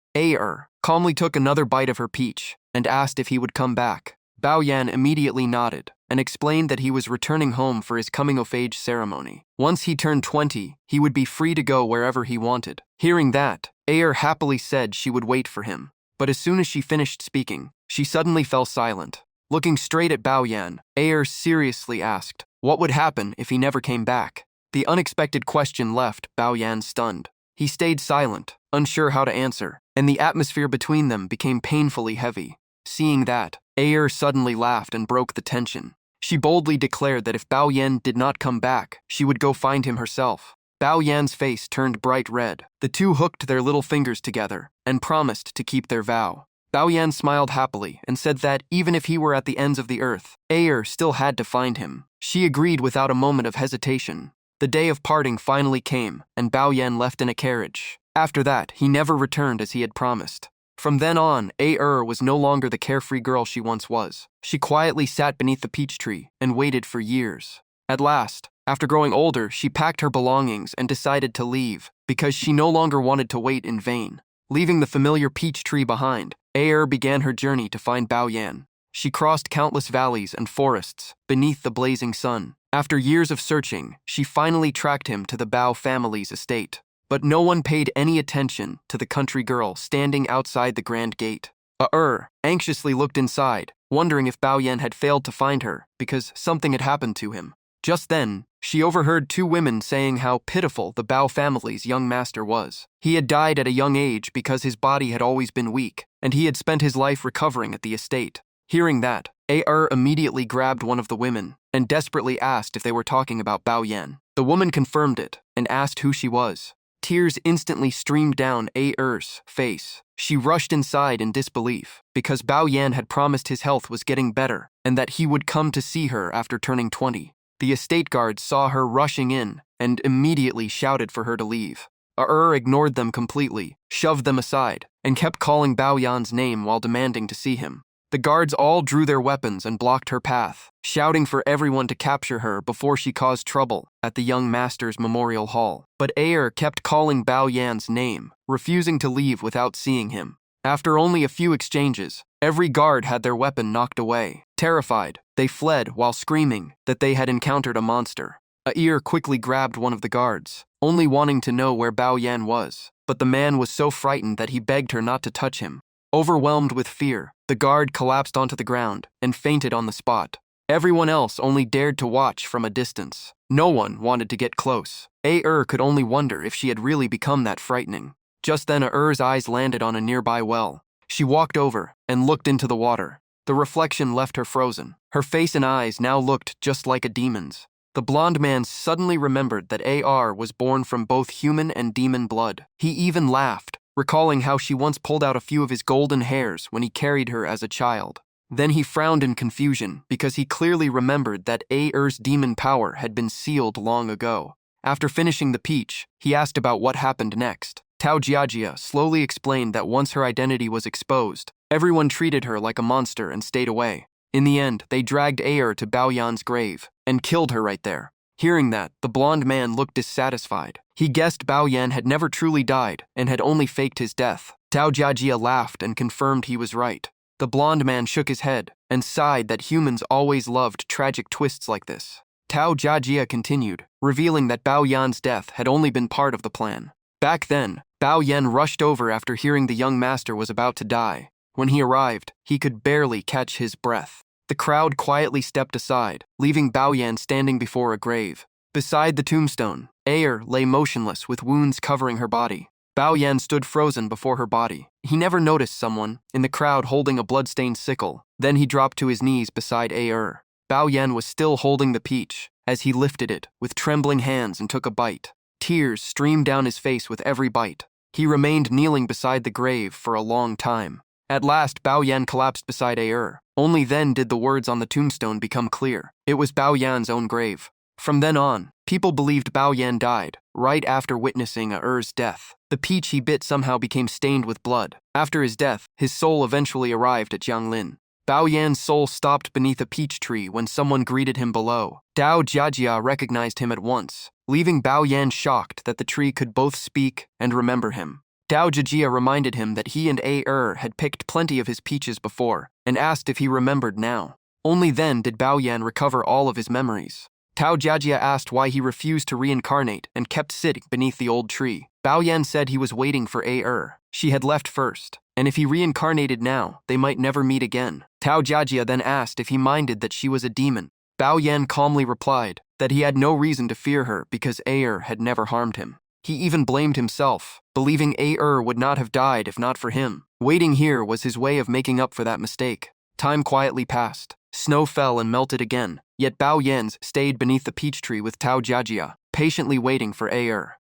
Calmly took another bite of her peach and asked if he would come back. Bao Yan immediately nodded and explained that he was returning home for his coming-of-age ceremony. Once he turned 20, he would be free to go wherever he wanted. Hearing that, happily said she would wait for him. But as soon as she finished speaking, she suddenly fell silent. Looking straight at Bao Yan, seriously asked what would happen if he never came back. The unexpected question left Bao Yan stunned. He stayed silent, unsure how to answer, and the atmosphere between them became painfully heavy. Seeing that, Aer suddenly laughed and broke the tension. She boldly declared that if Bao Yan did not come back, she would go find him herself. Bao Yan's face turned bright red. The two hooked their little fingers together and promised to keep their vow. Bao Yan smiled happily and said that even if he were at the ends of the earth, Aer still had to find him. She agreed without a moment of hesitation. The day of parting finally came, and Bao Yan left in a carriage. After that, he never returned as he had promised. From then on, Aer was no longer the carefree girl she once was. She quietly sat beneath the peach tree and waited for years. At last, after growing older, she packed her belongings and decided to leave because she no longer wanted to wait in vain. Leaving the familiar peach tree behind, Aer began her journey to find Bao Yan. She crossed countless valleys and forests beneath the blazing sun. After years of searching, she finally tracked him to the Bao family's estate. But no one paid any attention to the country girl standing outside the grand gate. Aer anxiously looked inside, wondering if Bao Yan had failed to find her because something had happened to him. Just then, she overheard two women saying how pitiful the Bao family's young master was. He had died at a young age because his body had always been weak, and he had spent his life recovering at the estate. Hearing that, Aer immediately grabbed one of the women and desperately asked if they were talking about Bao Yan. The woman confirmed it and asked who she was. Tears instantly streamed down Aer's face. She rushed inside in disbelief because Bao Yan had promised his health was getting better and that he would come to see her after turning 20. The estate guards saw her rushing in and immediately shouted for her to leave. Aer ignored them completely, shoved them aside, and kept calling Bao Yan's name while demanding to see him. The guards all drew their weapons and blocked her path, shouting for everyone to capture her before she caused trouble at the young master's memorial hall. But Aer kept calling Bao Yan's name, refusing to leave without seeing him. After only a few exchanges, every guard had their weapon knocked away. Terrified, they fled while screaming that they had encountered a monster. Aer quickly grabbed one of the guards, only wanting to know where Bao Yan was. But the man was so frightened that he begged her not to touch him. Overwhelmed with fear, the guard collapsed onto the ground and fainted on the spot. Everyone else only dared to watch from a distance. No one wanted to get close. Aer could only wonder if she had really become that frightening. Just then Aer's eyes landed on a nearby well. She walked over and looked into the water. The reflection left her frozen. Her face and eyes now looked just like a demon's. The blonde man suddenly remembered that Aer was born from both human and demon blood. He even laughed, recalling how she once pulled out a few of his golden hairs when he carried her as a child. Then he frowned in confusion because he clearly remembered that Aer's demon power had been sealed long ago. After finishing the peach, he asked about what happened next. Tao Jiajia slowly explained that once her identity was exposed, everyone treated her like a monster and stayed away. In the end, they dragged Aer to Bao Yan's grave and killed her right there. Hearing that, the blonde man looked dissatisfied. He guessed Bao Yan had never truly died and had only faked his death. Tao Jiajia laughed and confirmed he was right. The blonde man shook his head and sighed that humans always loved tragic twists like this. Tao Jiajia continued, revealing that Bao Yan's death had only been part of the plan. Back then, Bao Yan rushed over after hearing the young master was about to die. When he arrived, he could barely catch his breath. The crowd quietly stepped aside, leaving Bao Yan standing before a grave. Beside the tombstone, Aer lay motionless with wounds covering her body. Bao Yan stood frozen before her body. He never noticed someone in the crowd holding a blood-stained sickle. Then he dropped to his knees beside Aer. Bao Yan was still holding the peach as he lifted it with trembling hands and took a bite. Tears streamed down his face with every bite. He remained kneeling beside the grave for a long time. At last, Bao Yan collapsed beside Aer. Only then did the words on the tombstone become clear. It was Bao Yan's own grave. From then on, people believed Bao Yan died, right after witnessing Aer's death. The peach he bit somehow became stained with blood. After his death, his soul eventually arrived at Jianglin. Bao Yan's soul stopped beneath a peach tree when someone greeted him below. Tao Jiajia recognized him at once, leaving Bao Yan shocked that the tree could both speak and remember him. Tao Jiajia reminded him that he and Aer had picked plenty of his peaches before, and asked if he remembered now. Only then did Bao Yan recover all of his memories. Tao Jiajia asked why he refused to reincarnate and kept sitting beneath the old tree. Bao Yan said he was waiting for Aer. She had left first, and if he reincarnated now, they might never meet again. Tao Jiajia then asked if he minded that she was a demon. Bao Yan calmly replied that he had no reason to fear her because Aer had never harmed him. He even blamed himself, believing would not have died if not for him. Waiting here was his way of making up for that mistake. Time quietly passed. Snow fell and melted again, yet Bao Yan's stayed beneath the peach tree with Tao Jiajia, patiently waiting for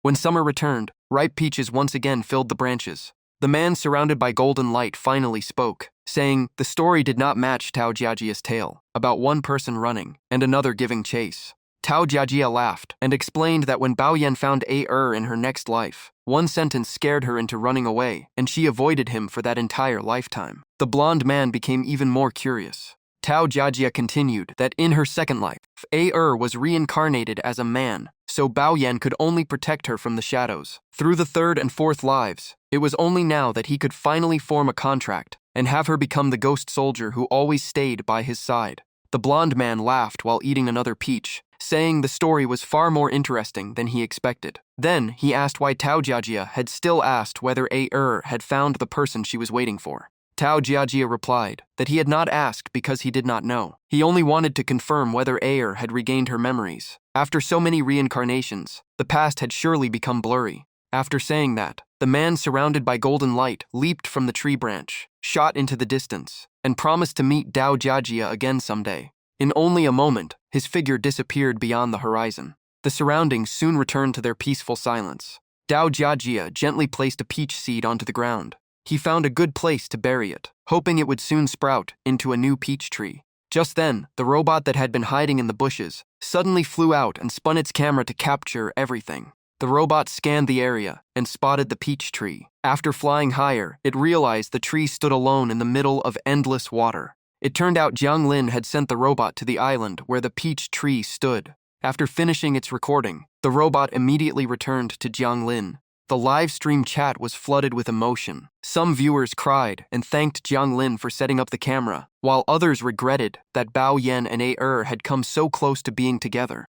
When summer returned, ripe peaches once again filled the branches. The man surrounded by golden light finally spoke, saying the story did not match Tao Jiajia's tale, about one person running and another giving chase. Tao Jiajia laughed and explained that when Bao Yan found in her next life, one sentence scared her into running away, and she avoided him for that entire lifetime. The blonde man became even more curious. Tao Jiajia continued that in her second life, was reincarnated as a man, so Bao Yan could only protect her from the shadows. Through the third and fourth lives, it was only now that he could finally form a contract and have her become the ghost soldier who always stayed by his side. The blonde man laughed while eating another peach, saying the story was far more interesting than he expected. Then he asked why Tao Jiajia had still asked whether had found the person she was waiting for. Tao Jiajia replied that he had not asked because he did not know. He only wanted to confirm whether had regained her memories. After so many reincarnations, the past had surely become blurry. After saying that, the man surrounded by golden light leaped from the tree branch, shot into the distance, and promised to meet Tao Jiajia again someday. In only a moment, his figure disappeared beyond the horizon. The surroundings soon returned to their peaceful silence. Tao Jiajia gently placed a peach seed onto the ground. He found a good place to bury it, hoping it would soon sprout into a new peach tree. Just then, the robot that had been hiding in the bushes suddenly flew out and spun its camera to capture everything. The robot scanned the area and spotted the peach tree. After flying higher, it realized the tree stood alone in the middle of endless water. It turned out Jiang Lin had sent the robot to the island where the peach tree stood. After finishing its recording, the robot immediately returned to Jiang Lin. The live stream chat was flooded with emotion. Some viewers cried and thanked Jiang Lin for setting up the camera, while others regretted that Bao Yan and had come so close to being together.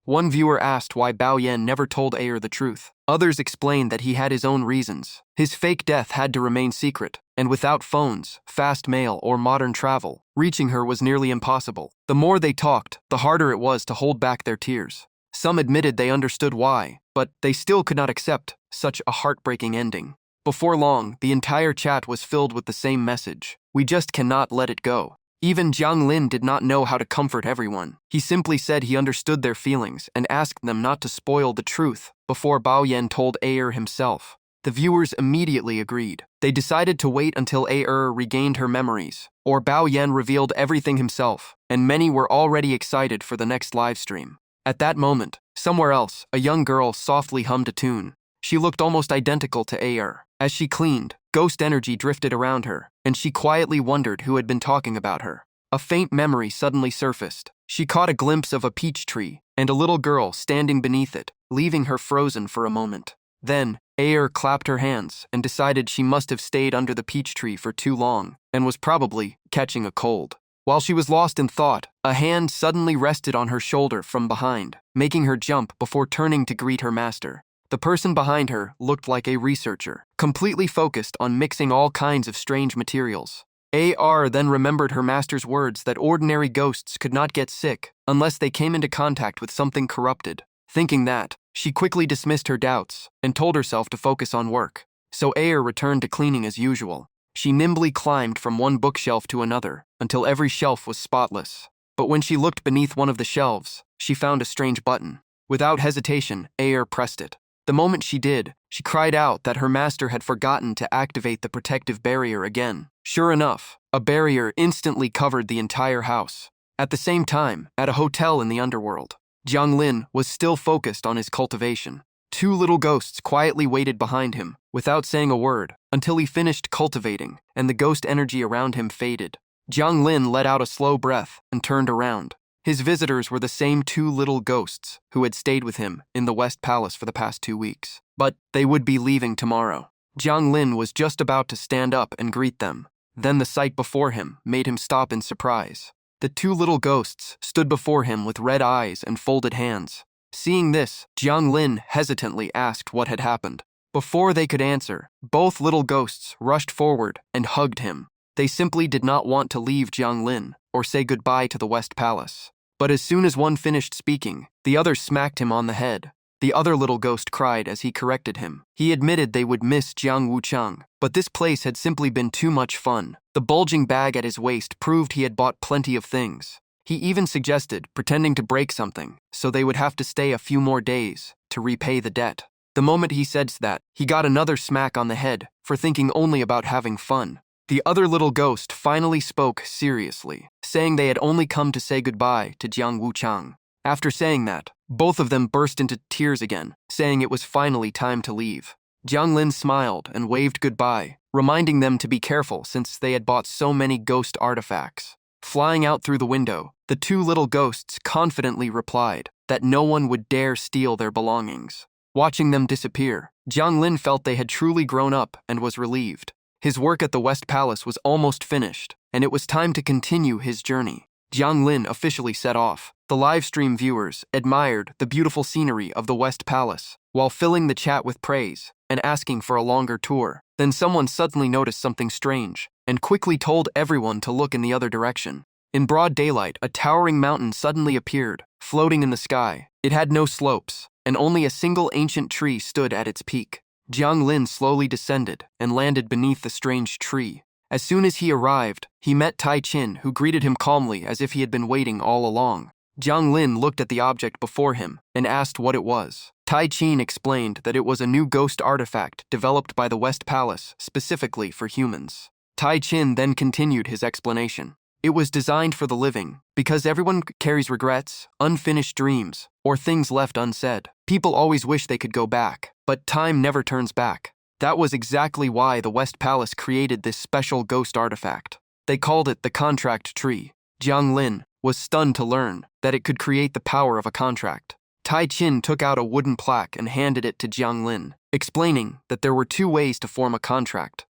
One viewer asked why Bao Yan never told the truth. Others explained that he had his own reasons. His fake death had to remain secret, and without phones, fast mail, or modern travel, reaching her was nearly impossible. The more they talked, the harder it was to hold back their tears. Some admitted they understood why, but they still could not accept such a heartbreaking ending. Before long, the entire chat was filled with the same message. We just cannot let it go. Even Jiang Lin did not know how to comfort everyone. He simply said he understood their feelings and asked them not to spoil the truth before Bao Yan told himself. The viewers immediately agreed. They decided to wait until regained her memories, or Bao Yan revealed everything himself, and many were already excited for the next livestream. At that moment, somewhere else, a young girl softly hummed a tune. She looked almost identical to As she cleaned, ghost energy drifted around her, and she quietly wondered who had been talking about her. A faint memory suddenly surfaced. She caught a glimpse of a peach tree and a little girl standing beneath it, leaving her frozen for a moment. Then, clapped her hands and decided she must have stayed under the peach tree for too long and was probably catching a cold. While she was lost in thought, a hand suddenly rested on her shoulder from behind, making her jump before turning to greet her master. The person behind her looked like a researcher, completely focused on mixing all kinds of strange materials. Then remembered her master's words that ordinary ghosts could not get sick unless they came into contact with something corrupted. Thinking that, she quickly dismissed her doubts and told herself to focus on work. So returned to cleaning as usual. She nimbly climbed from one bookshelf to another until every shelf was spotless. But when she looked beneath one of the shelves, she found a strange button. Without hesitation, pressed it. The moment she did, she cried out that her master had forgotten to activate the protective barrier again. Sure enough, a barrier instantly covered the entire house. At the same time, at a hotel in the Underworld, Jiang Lin was still focused on his cultivation. Two little ghosts quietly waited behind him, without saying a word, until he finished cultivating, and the ghost energy around him faded. Jiang Lin let out a slow breath and turned around. His visitors were the same two little ghosts who had stayed with him in the West Palace for the past 2 weeks. But they would be leaving tomorrow. Jiang Lin was just about to stand up and greet them. Then the sight before him made him stop in surprise. The two little ghosts stood before him with red eyes and folded hands. Seeing this, Jiang Lin hesitantly asked what had happened. Before they could answer, both little ghosts rushed forward and hugged him. They simply did not want to leave Jiang Lin or say goodbye to the West Palace. But as soon as one finished speaking, the other smacked him on the head. the other little ghost cried as he corrected him. He admitted they would miss Jiang Wuchang, but this place had simply been too much fun. The bulging bag at his waist proved he had bought plenty of things. He even suggested pretending to break something, so they would have to stay a few more days to repay the debt. The moment he said that, he got another smack on the head for thinking only about having fun. The other little ghost finally spoke seriously, saying they had only come to say goodbye to Jiang Wuchang. After saying that, both of them burst into tears again, saying it was finally time to leave. Jiang Lin smiled and waved goodbye, reminding them to be careful since they had bought so many ghost artifacts. Flying out through the window, the two little ghosts confidently replied that no one would dare steal their belongings. Watching them disappear, Jiang Lin felt they had truly grown up and was relieved. His work at the West Palace was almost finished, and it was time to continue his journey. Jiang Lin officially set off. The livestream viewers admired the beautiful scenery of the West Palace, while filling the chat with praise and asking for a longer tour. Then someone suddenly noticed something strange, and quickly told everyone to look in the other direction. In broad daylight, a towering mountain suddenly appeared, floating in the sky. It had no slopes, and only a single ancient tree stood at its peak. Jiang Lin slowly descended and landed beneath the strange tree. As soon as he arrived, he met Tai Qin, who greeted him calmly as if he had been waiting all along. Jiang Lin looked at the object before him and asked what it was. Tai Qin explained that it was a new ghost artifact developed by the West Palace specifically for humans. Tai Qin then continued his explanation. It was designed for the living, because everyone carries regrets, unfinished dreams, or things left unsaid. People always wish they could go back, but time never turns back. That was exactly why the West Palace created this special ghost artifact. They called it the contract tree. Jiang Lin was stunned to learn that it could create the power of a contract. Tai Qin took out a wooden plaque and handed it to Jiang Lin, explaining that there were two ways to form a contract.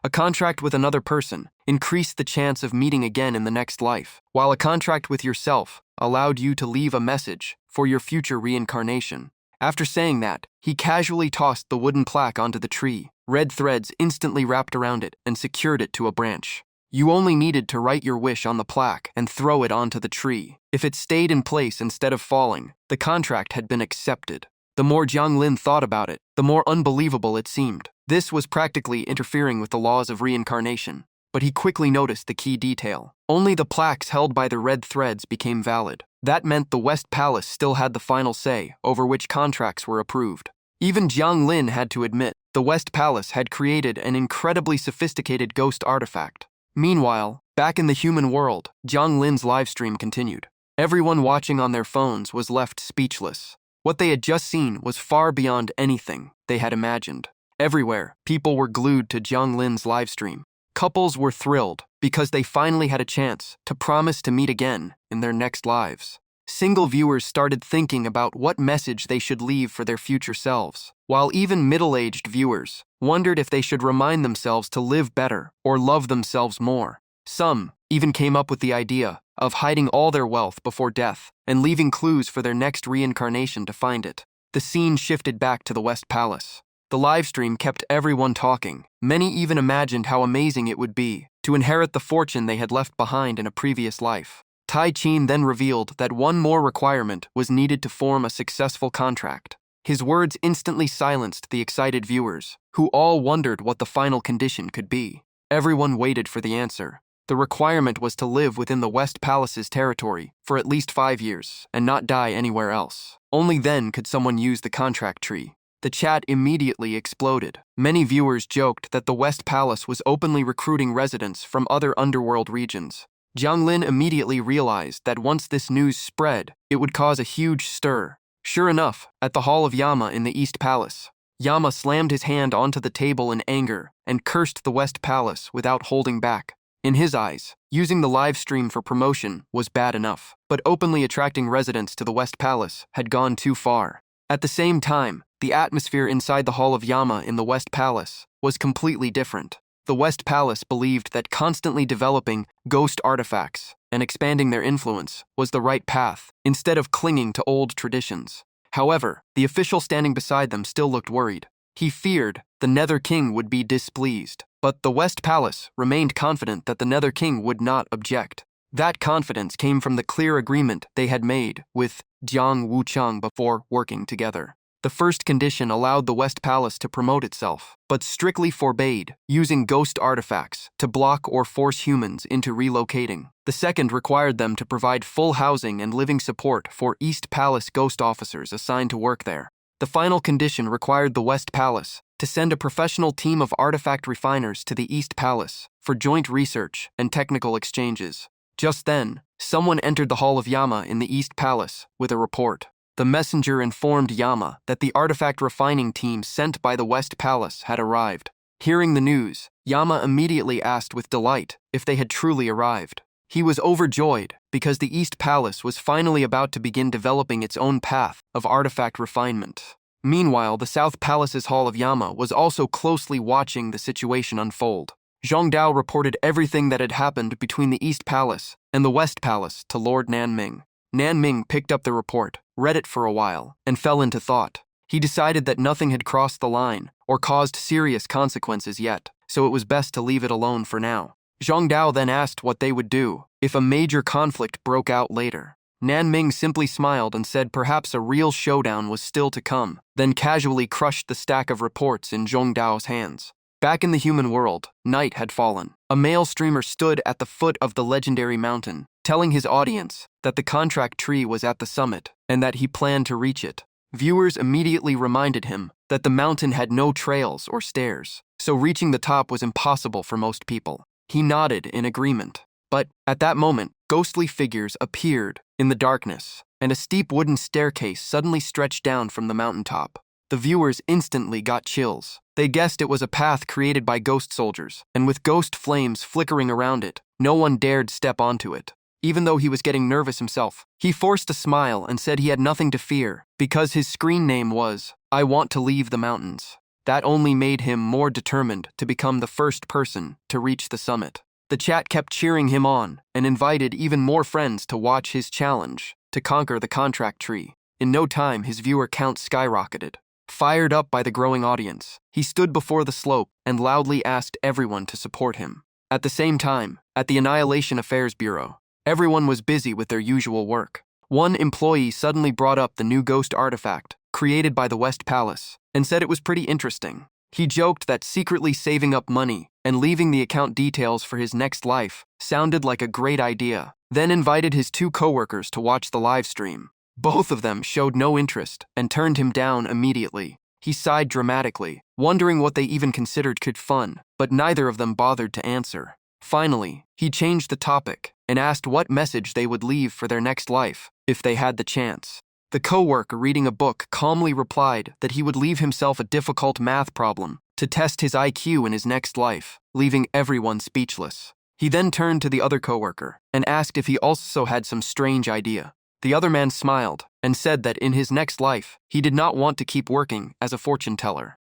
A contract with another person increased the chance of meeting again in the next life, while a contract with yourself allowed you to leave a message for your future reincarnation. After saying that, he casually tossed the wooden plaque onto the tree. Red threads instantly wrapped around it and secured it to a branch. You only needed to write your wish on the plaque and throw it onto the tree. If it stayed in place instead of falling, the contract had been accepted. The more Jiang Lin thought about it, the more unbelievable it seemed. This was practically interfering with the laws of reincarnation. But he quickly noticed the key detail. Only the plaques held by the red threads became valid. That meant the West Palace still had the final say over which contracts were approved. Even Jiang Lin had to admit the West Palace had created an incredibly sophisticated ghost artifact. Meanwhile, back in the human world, Jiang Lin's livestream continued. Everyone watching on their phones was left speechless. What they had just seen was far beyond anything they had imagined. Everywhere, people were glued to Jiang Lin's livestream. Couples were thrilled because they finally had a chance to promise to meet again in their next lives. Single viewers started thinking about what message they should leave for their future selves, while even middle-aged viewers wondered if they should remind themselves to live better or love themselves more. Some even came up with the idea of hiding all their wealth before death and leaving clues for their next reincarnation to find it. The scene shifted back to the West Palace. The livestream kept everyone talking. Many even imagined how amazing it would be to inherit the fortune they had left behind in a previous life. Tai Qin then revealed that one more requirement was needed to form a successful contract. His words instantly silenced the excited viewers, who all wondered what the final condition could be. Everyone waited for the answer. The requirement was to live within the West Palace's territory for at least 5 years and not die anywhere else. Only then could someone use the contract tree. The chat immediately exploded. Many viewers joked that the West Palace was openly recruiting residents from other underworld regions. Jiang Lin immediately realized that once this news spread, it would cause a huge stir. Sure enough, at the Hall of Yama in the East Palace, Yama slammed his hand onto the table in anger and cursed the West Palace without holding back. In his eyes, using the live stream for promotion was bad enough, but openly attracting residents to the West Palace had gone too far. At the same time, the atmosphere inside the Hall of Yama in the West Palace was completely different. The West Palace believed that constantly developing ghost artifacts and expanding their influence was the right path, instead of clinging to old traditions. However, the official standing beside them still looked worried. He feared the Nether King would be displeased, but the West Palace remained confident that the Nether King would not object. That confidence came from the clear agreement they had made with Jiang Wuchang before working together. The first condition allowed the West Palace to promote itself, but strictly forbade using ghost artifacts to block or force humans into relocating. The second required them to provide full housing and living support for East Palace ghost officers assigned to work there. The final condition required the West Palace to send a professional team of artifact refiners to the East Palace for joint research and technical exchanges. Just then, someone entered the Hall of Yama in the East Palace with a report. The messenger informed Yama that the artifact refining team sent by the West Palace had arrived. Hearing the news, Yama immediately asked with delight if they had truly arrived. He was overjoyed because the East Palace was finally about to begin developing its own path of artifact refinement. Meanwhile, the South Palace's Hall of Yama was also closely watching the situation unfold. Zhang Dao reported everything that had happened between the East Palace and the West Palace to Lord Nanming. Nanming picked up the report, read it for a while, and fell into thought. He decided that nothing had crossed the line or caused serious consequences yet, so it was best to leave it alone for now. Zhang Dao then asked what they would do if a major conflict broke out later. Nanming simply smiled and said perhaps a real showdown was still to come, then casually crushed the stack of reports in Zhang Dao's hands. Back in the human world, night had fallen. A male streamer stood at the foot of the legendary mountain, telling his audience that the contract tree was at the summit and that he planned to reach it. Viewers immediately reminded him that the mountain had no trails or stairs, so reaching the top was impossible for most people. He nodded in agreement. But at that moment, ghostly figures appeared in the darkness, and a steep wooden staircase suddenly stretched down from the mountaintop. The viewers instantly got chills. They guessed it was a path created by ghost soldiers, and with ghost flames flickering around it, no one dared step onto it. Even though he was getting nervous himself, he forced a smile and said he had nothing to fear, because his screen name was, "I want to leave the mountains." That only made him more determined to become the first person to reach the summit. The chat kept cheering him on and invited even more friends to watch his challenge to conquer the contract tree. In no time, his viewer count skyrocketed. Fired up by the growing audience, he stood before the slope and loudly asked everyone to support him. At the same time, at the Annihilation Affairs Bureau, everyone was busy with their usual work. One employee suddenly brought up the new ghost artifact created by the West Palace and said it was pretty interesting. He joked that secretly saving up money and leaving the account details for his next life sounded like a great idea, then invited his two coworkers to watch the live stream. Both of them showed no interest and turned him down immediately. He sighed dramatically, wondering what they even considered good fun, but neither of them bothered to answer. Finally, he changed the topic and asked what message they would leave for their next life if they had the chance. The coworker reading a book calmly replied that he would leave himself a difficult math problem to test his IQ in his next life, leaving everyone speechless. He then turned to the other coworker and asked if he also had some strange idea. The other man smiled and said that in his next life, he did not want to keep working as a fortune teller.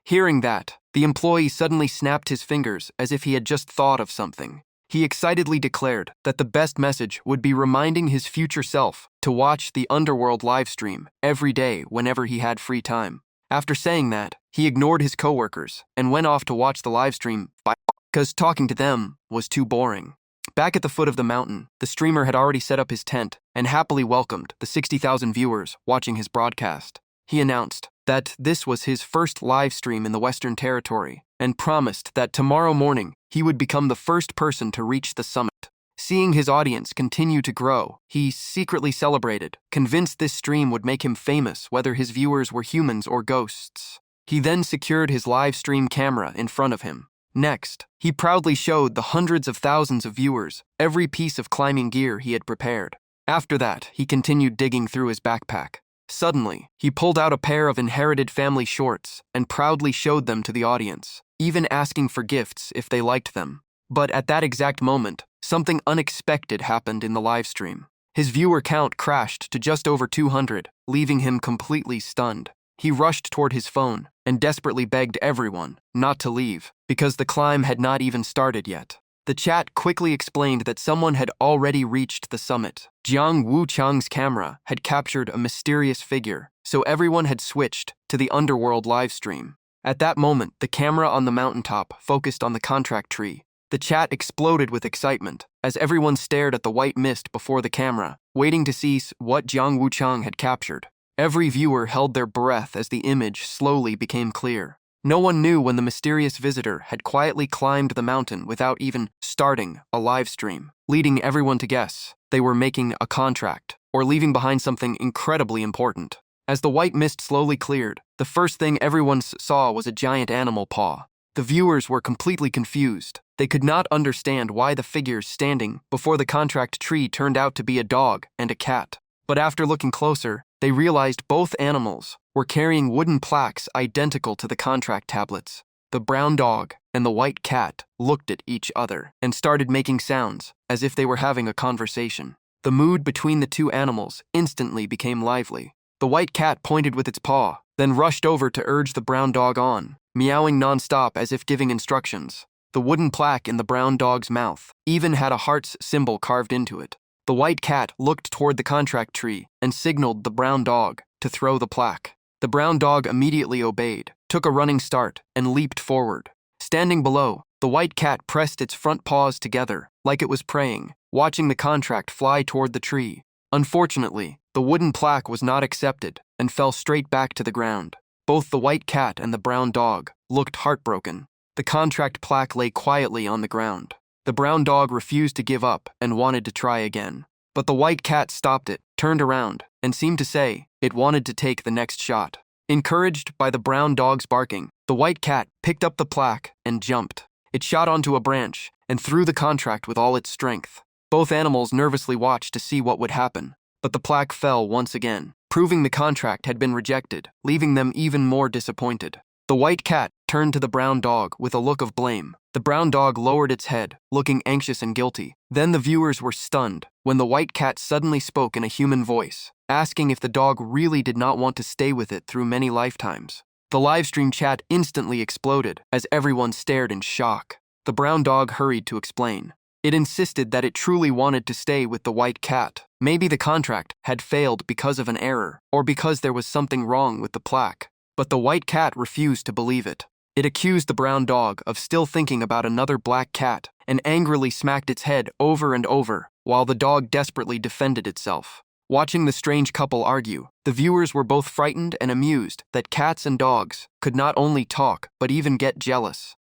Hearing that, the employee suddenly snapped his fingers as if he had just thought of something. He excitedly declared that the best message would be reminding his future self to watch the Underworld livestream every day whenever he had free time. After saying that, he ignored his coworkers and went off to watch the livestream because talking to them was too boring. Back at the foot of the mountain, the streamer had already set up his tent and happily welcomed the 60,000 viewers watching his broadcast. He announced that this was his first live stream in the Western Territory and promised that tomorrow morning he would become the first person to reach the summit. Seeing his audience continue to grow, he secretly celebrated, convinced this stream would make him famous whether his viewers were humans or ghosts. He then secured his live stream camera in front of him. Next, he proudly showed the hundreds of thousands of viewers every piece of climbing gear he had prepared. After that, he continued digging through his backpack. Suddenly, he pulled out a pair of inherited family shorts and proudly showed them to the audience, even asking for gifts if they liked them. But at that exact moment, something unexpected happened in the live stream. His viewer count crashed to just over 200, leaving him completely stunned. He rushed toward his phone and desperately begged everyone not to leave, because the climb had not even started yet. The chat quickly explained that someone had already reached the summit. Jiang Wuchang's camera had captured a mysterious figure, so everyone had switched to the Underworld livestream. At that moment, the camera on the mountaintop focused on the contract tree. The chat exploded with excitement as everyone stared at the white mist before the camera, waiting to see what Jiang Wuchang had captured. Every viewer held their breath as the image slowly became clear. No one knew when the mysterious visitor had quietly climbed the mountain without even starting a live stream, leading everyone to guess they were making a contract or leaving behind something incredibly important. As the white mist slowly cleared, the first thing everyone saw was a giant animal paw. The viewers were completely confused. They could not understand why the figures standing before the contract tree turned out to be a dog and a cat. But after looking closer, they realized both animals were carrying wooden plaques identical to the contract tablets. The brown dog and the white cat looked at each other and started making sounds as if they were having a conversation. The mood between the two animals instantly became lively. The white cat pointed with its paw, then rushed over to urge the brown dog on, meowing nonstop as if giving instructions. The wooden plaque in the brown dog's mouth even had a heart's symbol carved into it. The white cat looked toward the contract tree and signaled the brown dog to throw the plaque. The brown dog immediately obeyed, took a running start, and leaped forward. Standing below, the white cat pressed its front paws together like it was praying, watching the contract fly toward the tree. Unfortunately, the wooden plaque was not accepted and fell straight back to the ground. Both the white cat and the brown dog looked heartbroken. The contract plaque lay quietly on the ground. The brown dog refused to give up and wanted to try again. But the white cat stopped it, turned around, and seemed to say it wanted to take the next shot. Encouraged by the brown dog's barking, the white cat picked up the plaque and jumped. It shot onto a branch and threw the contract with all its strength. Both animals nervously watched to see what would happen, but the plaque fell once again, proving the contract had been rejected, leaving them even more disappointed. The white cat turned to the brown dog with a look of blame. The brown dog lowered its head, looking anxious and guilty. Then the viewers were stunned when the white cat suddenly spoke in a human voice, asking if the dog really did not want to stay with it through many lifetimes. The livestream chat instantly exploded as everyone stared in shock. The brown dog hurried to explain. It insisted that it truly wanted to stay with the white cat. Maybe the contract had failed because of an error, or because there was something wrong with the plaque. But the white cat refused to believe it. It accused the brown dog of still thinking about another black cat and angrily smacked its head over and over while the dog desperately defended itself. Watching the strange couple argue, the viewers were both frightened and amused that cats and dogs could not only talk but even get jealous.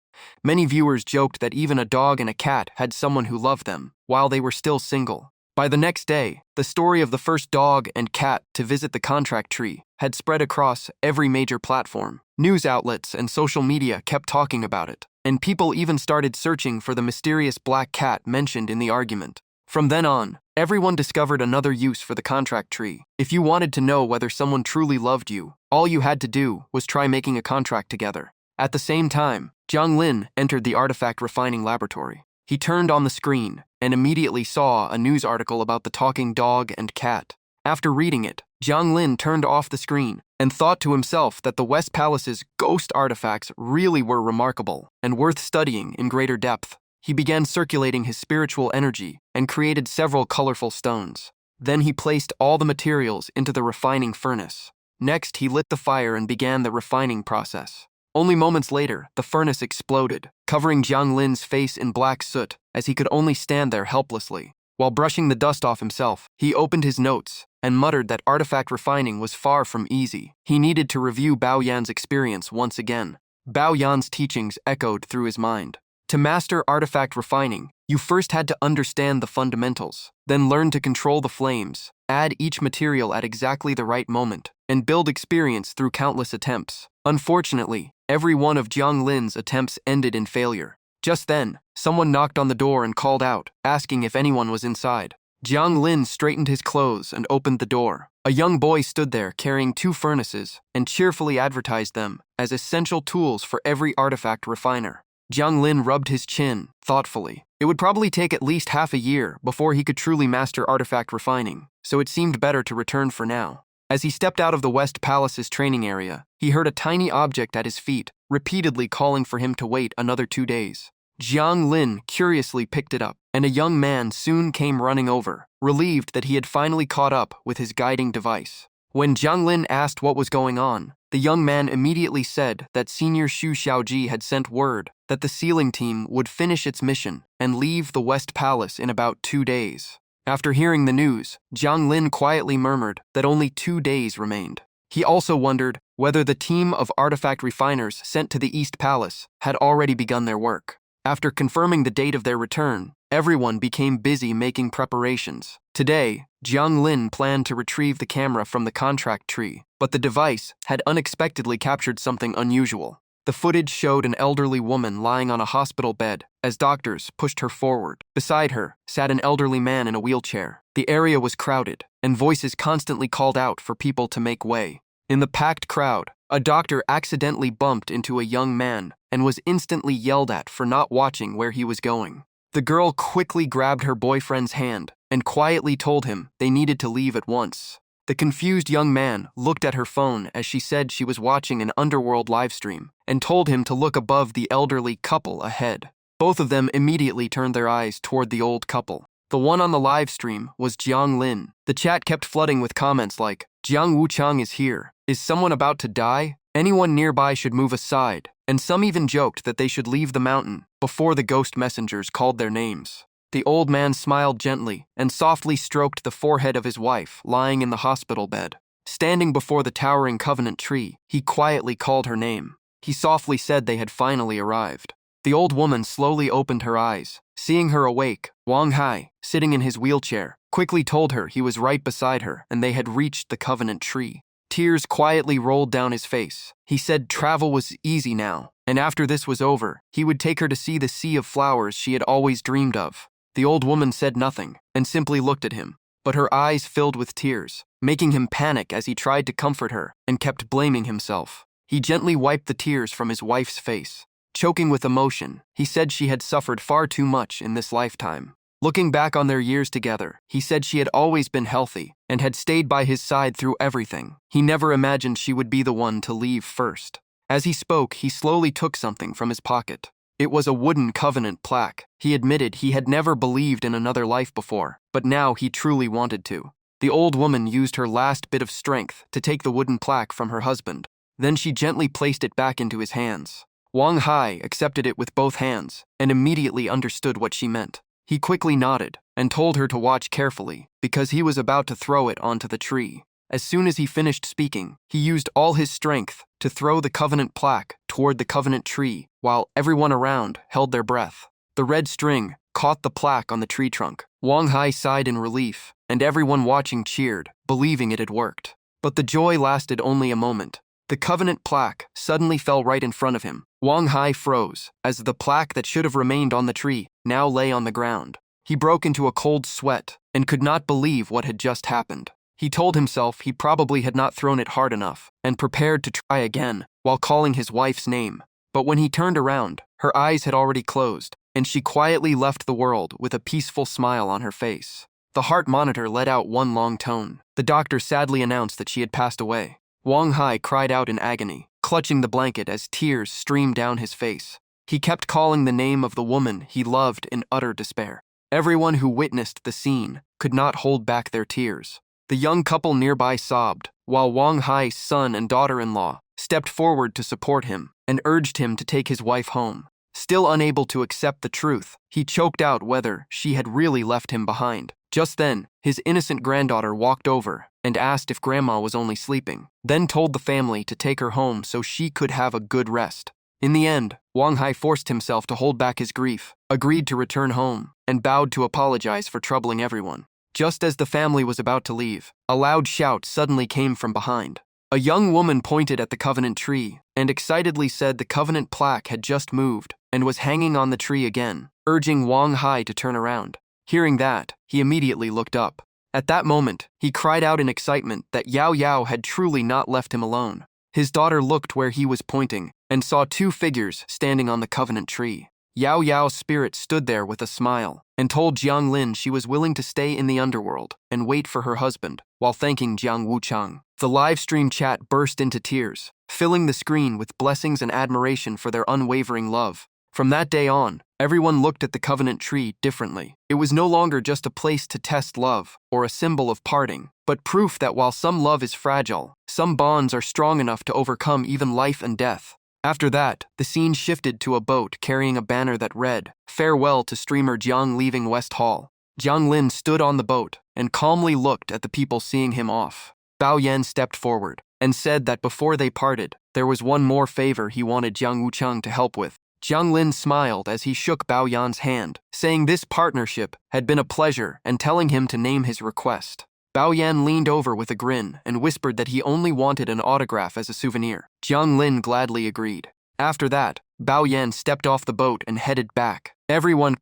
Many viewers joked that even a dog and a cat had someone who loved them while they were still single. By the next day, the story of the first dog and cat to visit the contract tree had spread across every major platform. News outlets and social media kept talking about it, and people even started searching for the mysterious black cat mentioned in the argument. From then on, everyone discovered another use for the contract tree. If you wanted to know whether someone truly loved you, all you had to do was try making a contract together. At the same time, Jiang Lin entered the artifact refining laboratory. He turned on the screen and immediately saw a news article about the talking dog and cat. After reading it, Jiang Lin turned off the screen and thought to himself that the West Palace's ghost artifacts really were remarkable and worth studying in greater depth. He began circulating his spiritual energy and created several colorful stones. Then he placed all the materials into the refining furnace. Next, he lit the fire and began the refining process. Only moments later, the furnace exploded, covering Jiang Lin's face in black soot as he could only stand there helplessly. While brushing the dust off himself, he opened his notes and muttered that artifact refining was far from easy. He needed to review Bao Yan's experience once again. Bao Yan's teachings echoed through his mind. To master artifact refining, you first had to understand the fundamentals, then learn to control the flames, add each material at exactly the right moment, and build experience through countless attempts. Unfortunately, every one of Jiang Lin's attempts ended in failure. Just then, someone knocked on the door and called out, asking if anyone was inside. Jiang Lin straightened his clothes and opened the door. A young boy stood there carrying 2 furnaces and cheerfully advertised them as essential tools for every artifact refiner. Jiang Lin rubbed his chin thoughtfully. It would probably take at least half a year before he could truly master artifact refining, so it seemed better to return for now. As he stepped out of the West Palace's training area, he heard a tiny object at his feet, repeatedly calling for him to wait another 2 days. Jiang Lin curiously picked it up, and a young man soon came running over, relieved that he had finally caught up with his guiding device. When Jiang Lin asked what was going on, the young man immediately said that Senior Xu Xiaoji had sent word that the sealing team would finish its mission and leave the West Palace in about 2 days. After hearing the news, Jiang Lin quietly murmured that only 2 days remained. He also wondered whether the team of artifact refiners sent to the East Palace had already begun their work. After confirming the date of their return, everyone became busy making preparations. Today, Jiang Lin planned to retrieve the camera from the contract tree, but the device had unexpectedly captured something unusual. The footage showed an elderly woman lying on a hospital bed as doctors pushed her forward. Beside her sat an elderly man in a wheelchair. The area was crowded, and voices constantly called out for people to make way. In the packed crowd, a doctor accidentally bumped into a young man and was instantly yelled at for not watching where he was going. The girl quickly grabbed her boyfriend's hand and quietly told him they needed to leave at once. The confused young man looked at her phone as she said she was watching an Underworld livestream and told him to look above the elderly couple ahead. Both of them immediately turned their eyes toward the old couple. The one on the livestream was Jiang Lin. The chat kept flooding with comments like, "Jiang Wuchang is here. Is someone about to die? Anyone nearby should move aside." And some even joked that they should leave the mountain before the ghost messengers called their names. The old man smiled gently and softly stroked the forehead of his wife lying in the hospital bed. Standing before the towering covenant tree, he quietly called her name. He softly said they had finally arrived. The old woman slowly opened her eyes. Seeing her awake, Wang Hai, sitting in his wheelchair, quickly told her he was right beside her and they had reached the covenant tree. Tears quietly rolled down his face. He said travel was easy now, and after this was over, he would take her to see the sea of flowers she had always dreamed of. The old woman said nothing and simply looked at him, but her eyes filled with tears, making him panic as he tried to comfort her and kept blaming himself. He gently wiped the tears from his wife's face. Choking with emotion, he said she had suffered far too much in this lifetime. Looking back on their years together, he said she had always been healthy and had stayed by his side through everything. He never imagined she would be the one to leave first. As he spoke, he slowly took something from his pocket. It was a wooden covenant plaque. He admitted he had never believed in another life before, but now he truly wanted to. The old woman used her last bit of strength to take the wooden plaque from her husband. Then she gently placed it back into his hands. Wang Hai accepted it with both hands and immediately understood what she meant. He quickly nodded and told her to watch carefully because he was about to throw it onto the tree. As soon as he finished speaking, he used all his strength to throw the covenant plaque toward the covenant tree while everyone around held their breath. The red string caught the plaque on the tree trunk. Wang Hai sighed in relief, and everyone watching cheered, believing it had worked. But the joy lasted only a moment. The covenant plaque suddenly fell right in front of him. Wang Hai froze, as the plaque that should have remained on the tree now lay on the ground. He broke into a cold sweat and could not believe what had just happened. He told himself he probably had not thrown it hard enough and prepared to try again while calling his wife's name. But when he turned around, her eyes had already closed, and she quietly left the world with a peaceful smile on her face. The heart monitor let out one long tone. The doctor sadly announced that she had passed away. Wang Hai cried out in agony, clutching the blanket as tears streamed down his face. He kept calling the name of the woman he loved in utter despair. Everyone who witnessed the scene could not hold back their tears. The young couple nearby sobbed, while Wang Hai's son and daughter-in-law stepped forward to support him and urged him to take his wife home. Still unable to accept the truth, he choked out whether she had really left him behind. Just then, his innocent granddaughter walked over and asked if Grandma was only sleeping, then told the family to take her home so she could have a good rest. In the end, Wang Hai forced himself to hold back his grief, agreed to return home, and bowed to apologize for troubling everyone. Just as the family was about to leave, a loud shout suddenly came from behind. A young woman pointed at the covenant tree and excitedly said the covenant plaque had just moved and was hanging on the tree again, urging Wang Hai to turn around. Hearing that, he immediately looked up. At that moment, he cried out in excitement that Yao Yao had truly not left him alone. His daughter looked where he was pointing and saw two figures standing on the covenant tree. Yao Yao's spirit stood there with a smile and told Jiang Lin she was willing to stay in the underworld and wait for her husband while thanking Jiang Wuchang. The live stream chat burst into tears, filling the screen with blessings and admiration for their unwavering love. From that day on, everyone looked at the covenant tree differently. It was no longer just a place to test love or a symbol of parting, but proof that while some love is fragile, some bonds are strong enough to overcome even life and death. After that, the scene shifted to a boat carrying a banner that read, "Farewell to streamer Jiang leaving West Hall." Jiang Lin stood on the boat and calmly looked at the people seeing him off. Bao Yan stepped forward and said that before they parted, there was one more favor he wanted Jiang Wucheng to help with. Jiang Lin smiled as he shook Bao Yan's hand, saying this partnership had been a pleasure and telling him to name his request. Bao Yan leaned over with a grin and whispered that he only wanted an autograph as a souvenir. Jiang Lin gladly agreed. After that, Bao Yan stepped off the boat and headed back. Everyone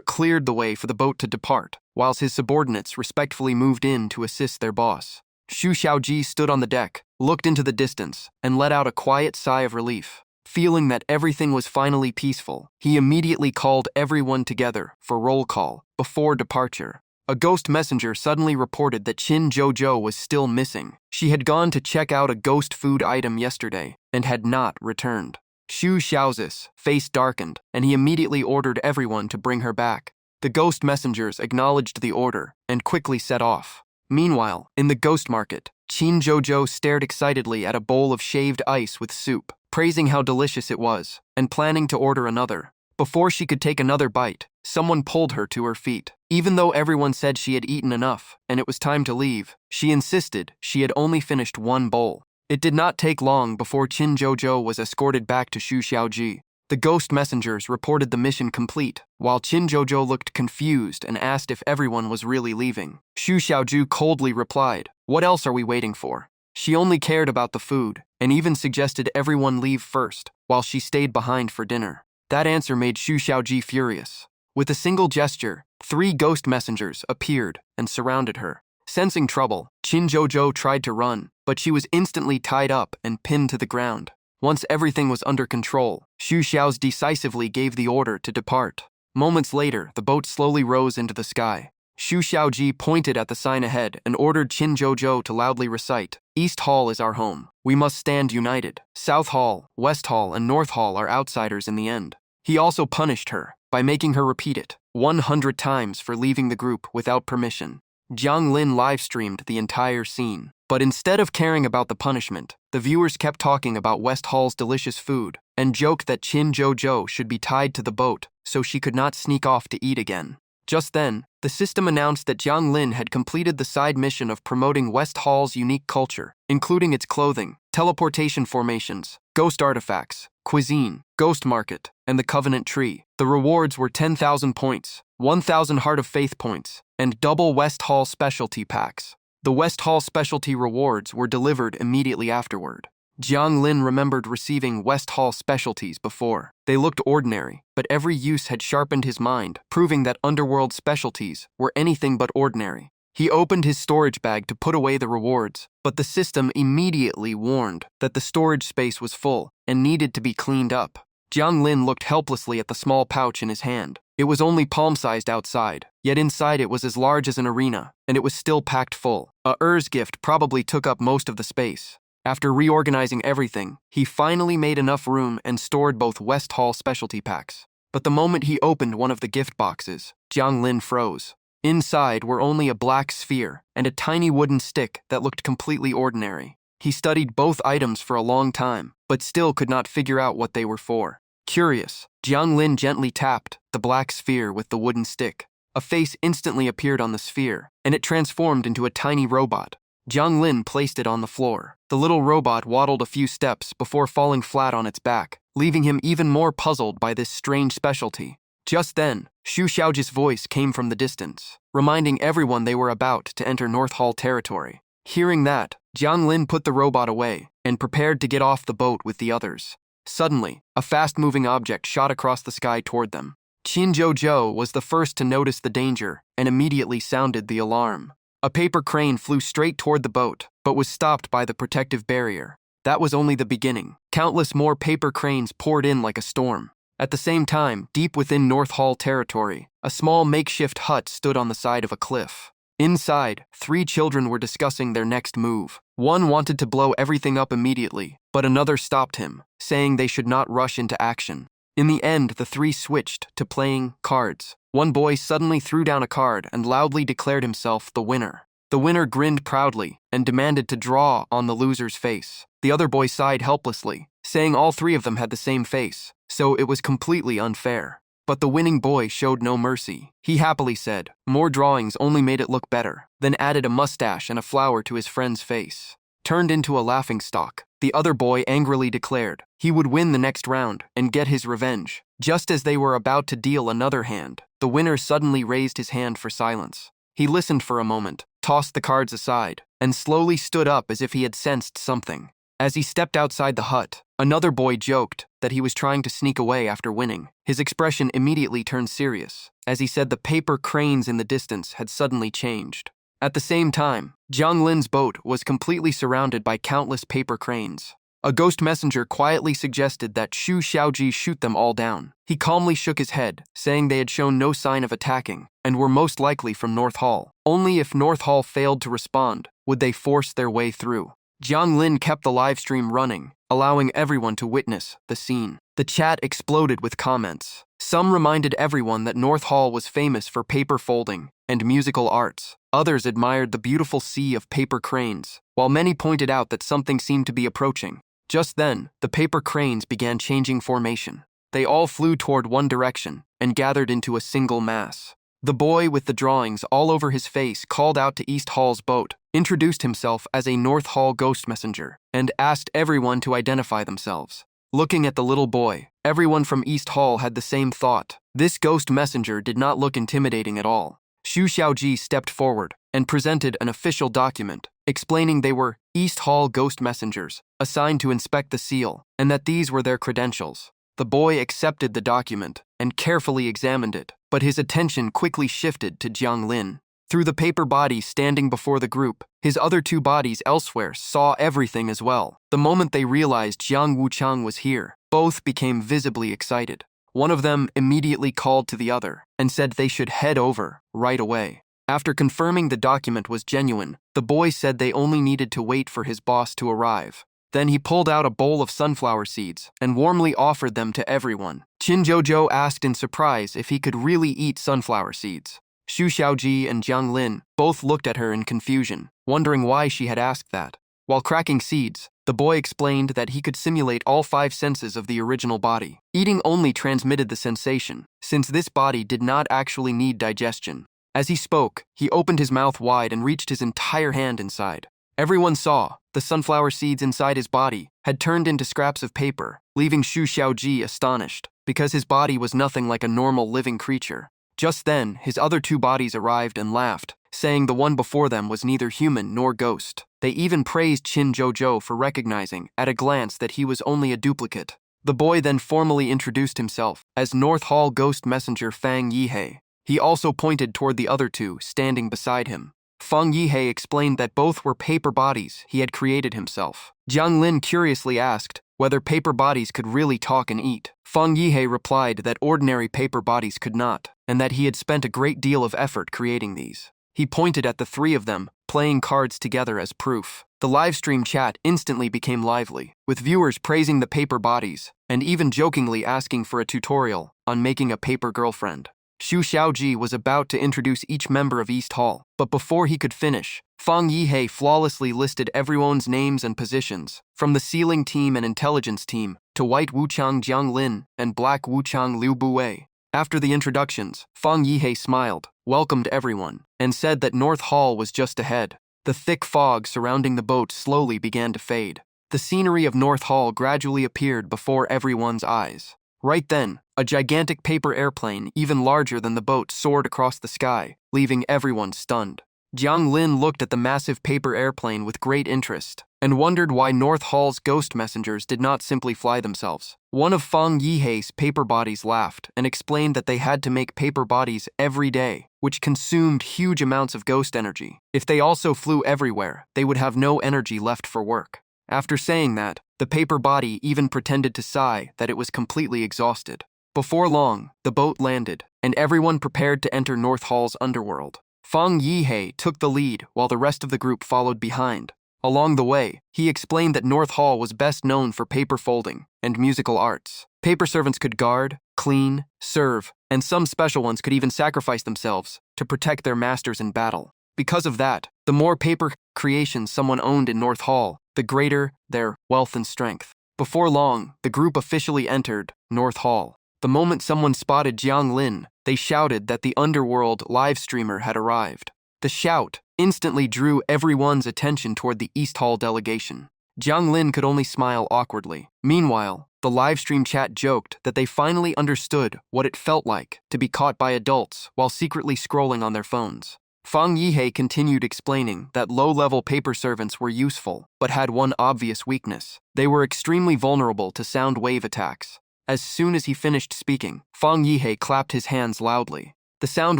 cleared the way for the boat to depart, whilst his subordinates respectfully moved in to assist their boss. Xu Xiaoji stood on the deck, looked into the distance, and let out a quiet sigh of relief. Feeling that everything was finally peaceful, he immediately called everyone together for roll call before departure. A ghost messenger suddenly reported that Qin Zhou was still missing. She had gone to check out a ghost food item yesterday and had not returned. Xu Xiaozi's face darkened, and he immediately ordered everyone to bring her back. The ghost messengers acknowledged the order and quickly set off. Meanwhile, in the ghost market, Qin Zhou stared excitedly at a bowl of shaved ice with soup, praising how delicious it was, and planning to order another. Before she could take another bite, someone pulled her to her feet. Even though everyone said she had eaten enough and it was time to leave, she insisted she had only finished one bowl. It did not take long before Qin Zhou was escorted back to Xu Xiaoji. The ghost messengers reported the mission complete, while Qin Zhou looked confused and asked if everyone was really leaving. Xu Xiaoju coldly replied, "What else are we waiting for?" She only cared about the food, and even suggested everyone leave first, while she stayed behind for dinner. That answer made Xu Xiaoji furious. With a single gesture, 3 ghost messengers appeared and surrounded her. Sensing trouble, Qin Zhou tried to run, but she was instantly tied up and pinned to the ground. Once everything was under control, Xu Xiaozi decisively gave the order to depart. Moments later, the boat slowly rose into the sky. Xu Xiaoji pointed at the sign ahead and ordered Qin Zhou to loudly recite, "East Hall is our home. We must stand united. South Hall, West Hall, and North Hall are outsiders in the end." He also punished her by making her repeat it 100 times for leaving the group without permission. Jiang Lin livestreamed the entire scene. But instead of caring about the punishment, the viewers kept talking about West Hall's delicious food and joked that Qin Zhou should be tied to the boat so she could not sneak off to eat again. Just then, the system announced that Jiang Lin had completed the side mission of promoting West Hall's unique culture, including its clothing, teleportation formations, ghost artifacts, cuisine, ghost market, and the Covenant Tree. The rewards were 10,000 points, 1,000 Heart of Faith points, and double West Hall specialty packs. The West Hall specialty rewards were delivered immediately afterward. Jiang Lin remembered receiving West Hall specialties before. They looked ordinary, but every use had sharpened his mind, proving that Underworld specialties were anything but ordinary. He opened his storage bag to put away the rewards, but the system immediately warned that the storage space was full and needed to be cleaned up. Jiang Lin looked helplessly at the small pouch in his hand. It was only palm-sized outside, yet inside it was as large as an arena, and it was still packed full. A Ur's gift probably took up most of the space. After reorganizing everything, he finally made enough room and stored both West Hall specialty packs. But the moment he opened one of the gift boxes, Jiang Lin froze. Inside were only a black sphere and a tiny wooden stick that looked completely ordinary. He studied both items for a long time, but still could not figure out what they were for. Curious, Jiang Lin gently tapped the black sphere with the wooden stick. A face instantly appeared on the sphere, and it transformed into a tiny robot. Jiang Lin placed it on the floor. The little robot waddled a few steps before falling flat on its back, leaving him even more puzzled by this strange specialty. Just then, Xu Xiaoji's voice came from the distance, reminding everyone they were about to enter North Hall territory. Hearing that, Jiang Lin put the robot away and prepared to get off the boat with the others. Suddenly, a fast-moving object shot across the sky toward them. Qin Zhou was the first to notice the danger and immediately sounded the alarm. A paper crane flew straight toward the boat, but was stopped by the protective barrier. That was only the beginning. Countless more paper cranes poured in like a storm. At the same time, deep within North Hall territory, a small makeshift hut stood on the side of a cliff. Inside, 3 children were discussing their next move. One wanted to blow everything up immediately, but another stopped him, saying they should not rush into action. In the end, the 3 switched to playing cards. One boy suddenly threw down a card and loudly declared himself the winner. The winner grinned proudly and demanded to draw on the loser's face. The other boy sighed helplessly, saying all 3 of them had the same face, so it was completely unfair. But the winning boy showed no mercy. He happily said, "More drawings only made it look better," then added a mustache and a flower to his friend's face. Turned into a laughingstock, the other boy angrily declared he would win the next round and get his revenge. Just as they were about to deal another hand, the winner suddenly raised his hand for silence. He listened for a moment, tossed the cards aside, and slowly stood up as if he had sensed something. As he stepped outside the hut, another boy joked that he was trying to sneak away after winning. His expression immediately turned serious, as he said the paper cranes in the distance had suddenly changed. At the same time, Jiang Lin's boat was completely surrounded by countless paper cranes. A ghost messenger quietly suggested that Xu Xiaoji shoot them all down. He calmly shook his head, saying they had shown no sign of attacking and were most likely from North Hall. Only if North Hall failed to respond would they force their way through. Jiang Lin kept the live stream running, allowing everyone to witness the scene. The chat exploded with comments. Some reminded everyone that North Hall was famous for paper folding and musical arts. Others admired the beautiful sea of paper cranes, while many pointed out that something seemed to be approaching. Just then, the paper cranes began changing formation. They all flew toward one direction and gathered into a single mass. The boy with the drawings all over his face called out to East Hall's boat, introduced himself as a North Hall ghost messenger, and asked everyone to identify themselves. Looking at the little boy, everyone from East Hall had the same thought. This ghost messenger did not look intimidating at all. Xu Xiaoji stepped forward and presented an official document explaining they were East Hall ghost messengers assigned to inspect the seal and that these were their credentials. The boy accepted the document and carefully examined it, but his attention quickly shifted to Jiang Lin. Through the paper body standing before the group, his other two bodies elsewhere saw everything as well. The moment they realized Jiang Wuchang was here, both became visibly excited. One of them immediately called to the other and said they should head over right away. After confirming the document was genuine, the boy said they only needed to wait for his boss to arrive. Then he pulled out a bowl of sunflower seeds and warmly offered them to everyone. Qin Jojo asked in surprise if he could really eat sunflower seeds. Xu Xiaoji and Jiang Lin both looked at her in confusion, wondering why she had asked that. While cracking seeds, the boy explained that he could simulate all 5 senses of the original body. Eating only transmitted the sensation, since this body did not actually need digestion. As he spoke, he opened his mouth wide and reached his entire hand inside. Everyone saw the sunflower seeds inside his body had turned into scraps of paper, leaving Xu Xiaoji astonished, because his body was nothing like a normal living creature. Just then, his other two bodies arrived and laughed, saying the one before them was neither human nor ghost. They even praised Qin Jojo for recognizing, at a glance, that he was only a duplicate. The boy then formally introduced himself as North Hall Ghost Messenger Fang Yihei. He also pointed toward the other two standing beside him. Fang Yihei explained that both were paper bodies he had created himself. Jiang Lin curiously asked whether paper bodies could really talk and eat. Fang Yihei replied that ordinary paper bodies could not, and that he had spent a great deal of effort creating these. He pointed at the 3 of them, playing cards together as proof. The livestream chat instantly became lively, with viewers praising the paper bodies, and even jokingly asking for a tutorial on making a paper girlfriend. Xu Xiaoji was about to introduce each member of East Hall, but before he could finish, Fang Yihei flawlessly listed everyone's names and positions, from the Sealing Team and Intelligence Team to White Wuchang Jiang Lin and Black Wuchang Liu Buwei. After the introductions, Fang Yihei smiled, welcomed everyone, and said that North Hall was just ahead. The thick fog surrounding the boat slowly began to fade. The scenery of North Hall gradually appeared before everyone's eyes. Right then, a gigantic paper airplane, even larger than the boat, soared across the sky, leaving everyone stunned. Jiang Lin looked at the massive paper airplane with great interest, and wondered why North Hall's ghost messengers did not simply fly themselves. One of Fang Yihei's paper bodies laughed and explained that they had to make paper bodies every day, which consumed huge amounts of ghost energy. If they also flew everywhere, they would have no energy left for work. After saying that, the paper body even pretended to sigh that it was completely exhausted. Before long, the boat landed, and everyone prepared to enter North Hall's underworld. Fang Yihei took the lead while the rest of the group followed behind. Along the way, he explained that North Hall was best known for paper folding and musical arts. Paper servants could guard, clean, serve, and some special ones could even sacrifice themselves to protect their masters in battle. Because of that, the more paper creations someone owned in North Hall, the greater their wealth and strength. Before long, the group officially entered North Hall. The moment someone spotted Jiang Lin, they shouted that the Underworld live streamer had arrived. The shout instantly drew everyone's attention toward the East Hall delegation. Jiang Lin could only smile awkwardly. Meanwhile, the livestream chat joked that they finally understood what it felt like to be caught by adults while secretly scrolling on their phones. Fang Yihei continued explaining that low-level paper servants were useful, but had one obvious weakness. They were extremely vulnerable to sound wave attacks. As soon as he finished speaking, Fang Yihei clapped his hands loudly. The sound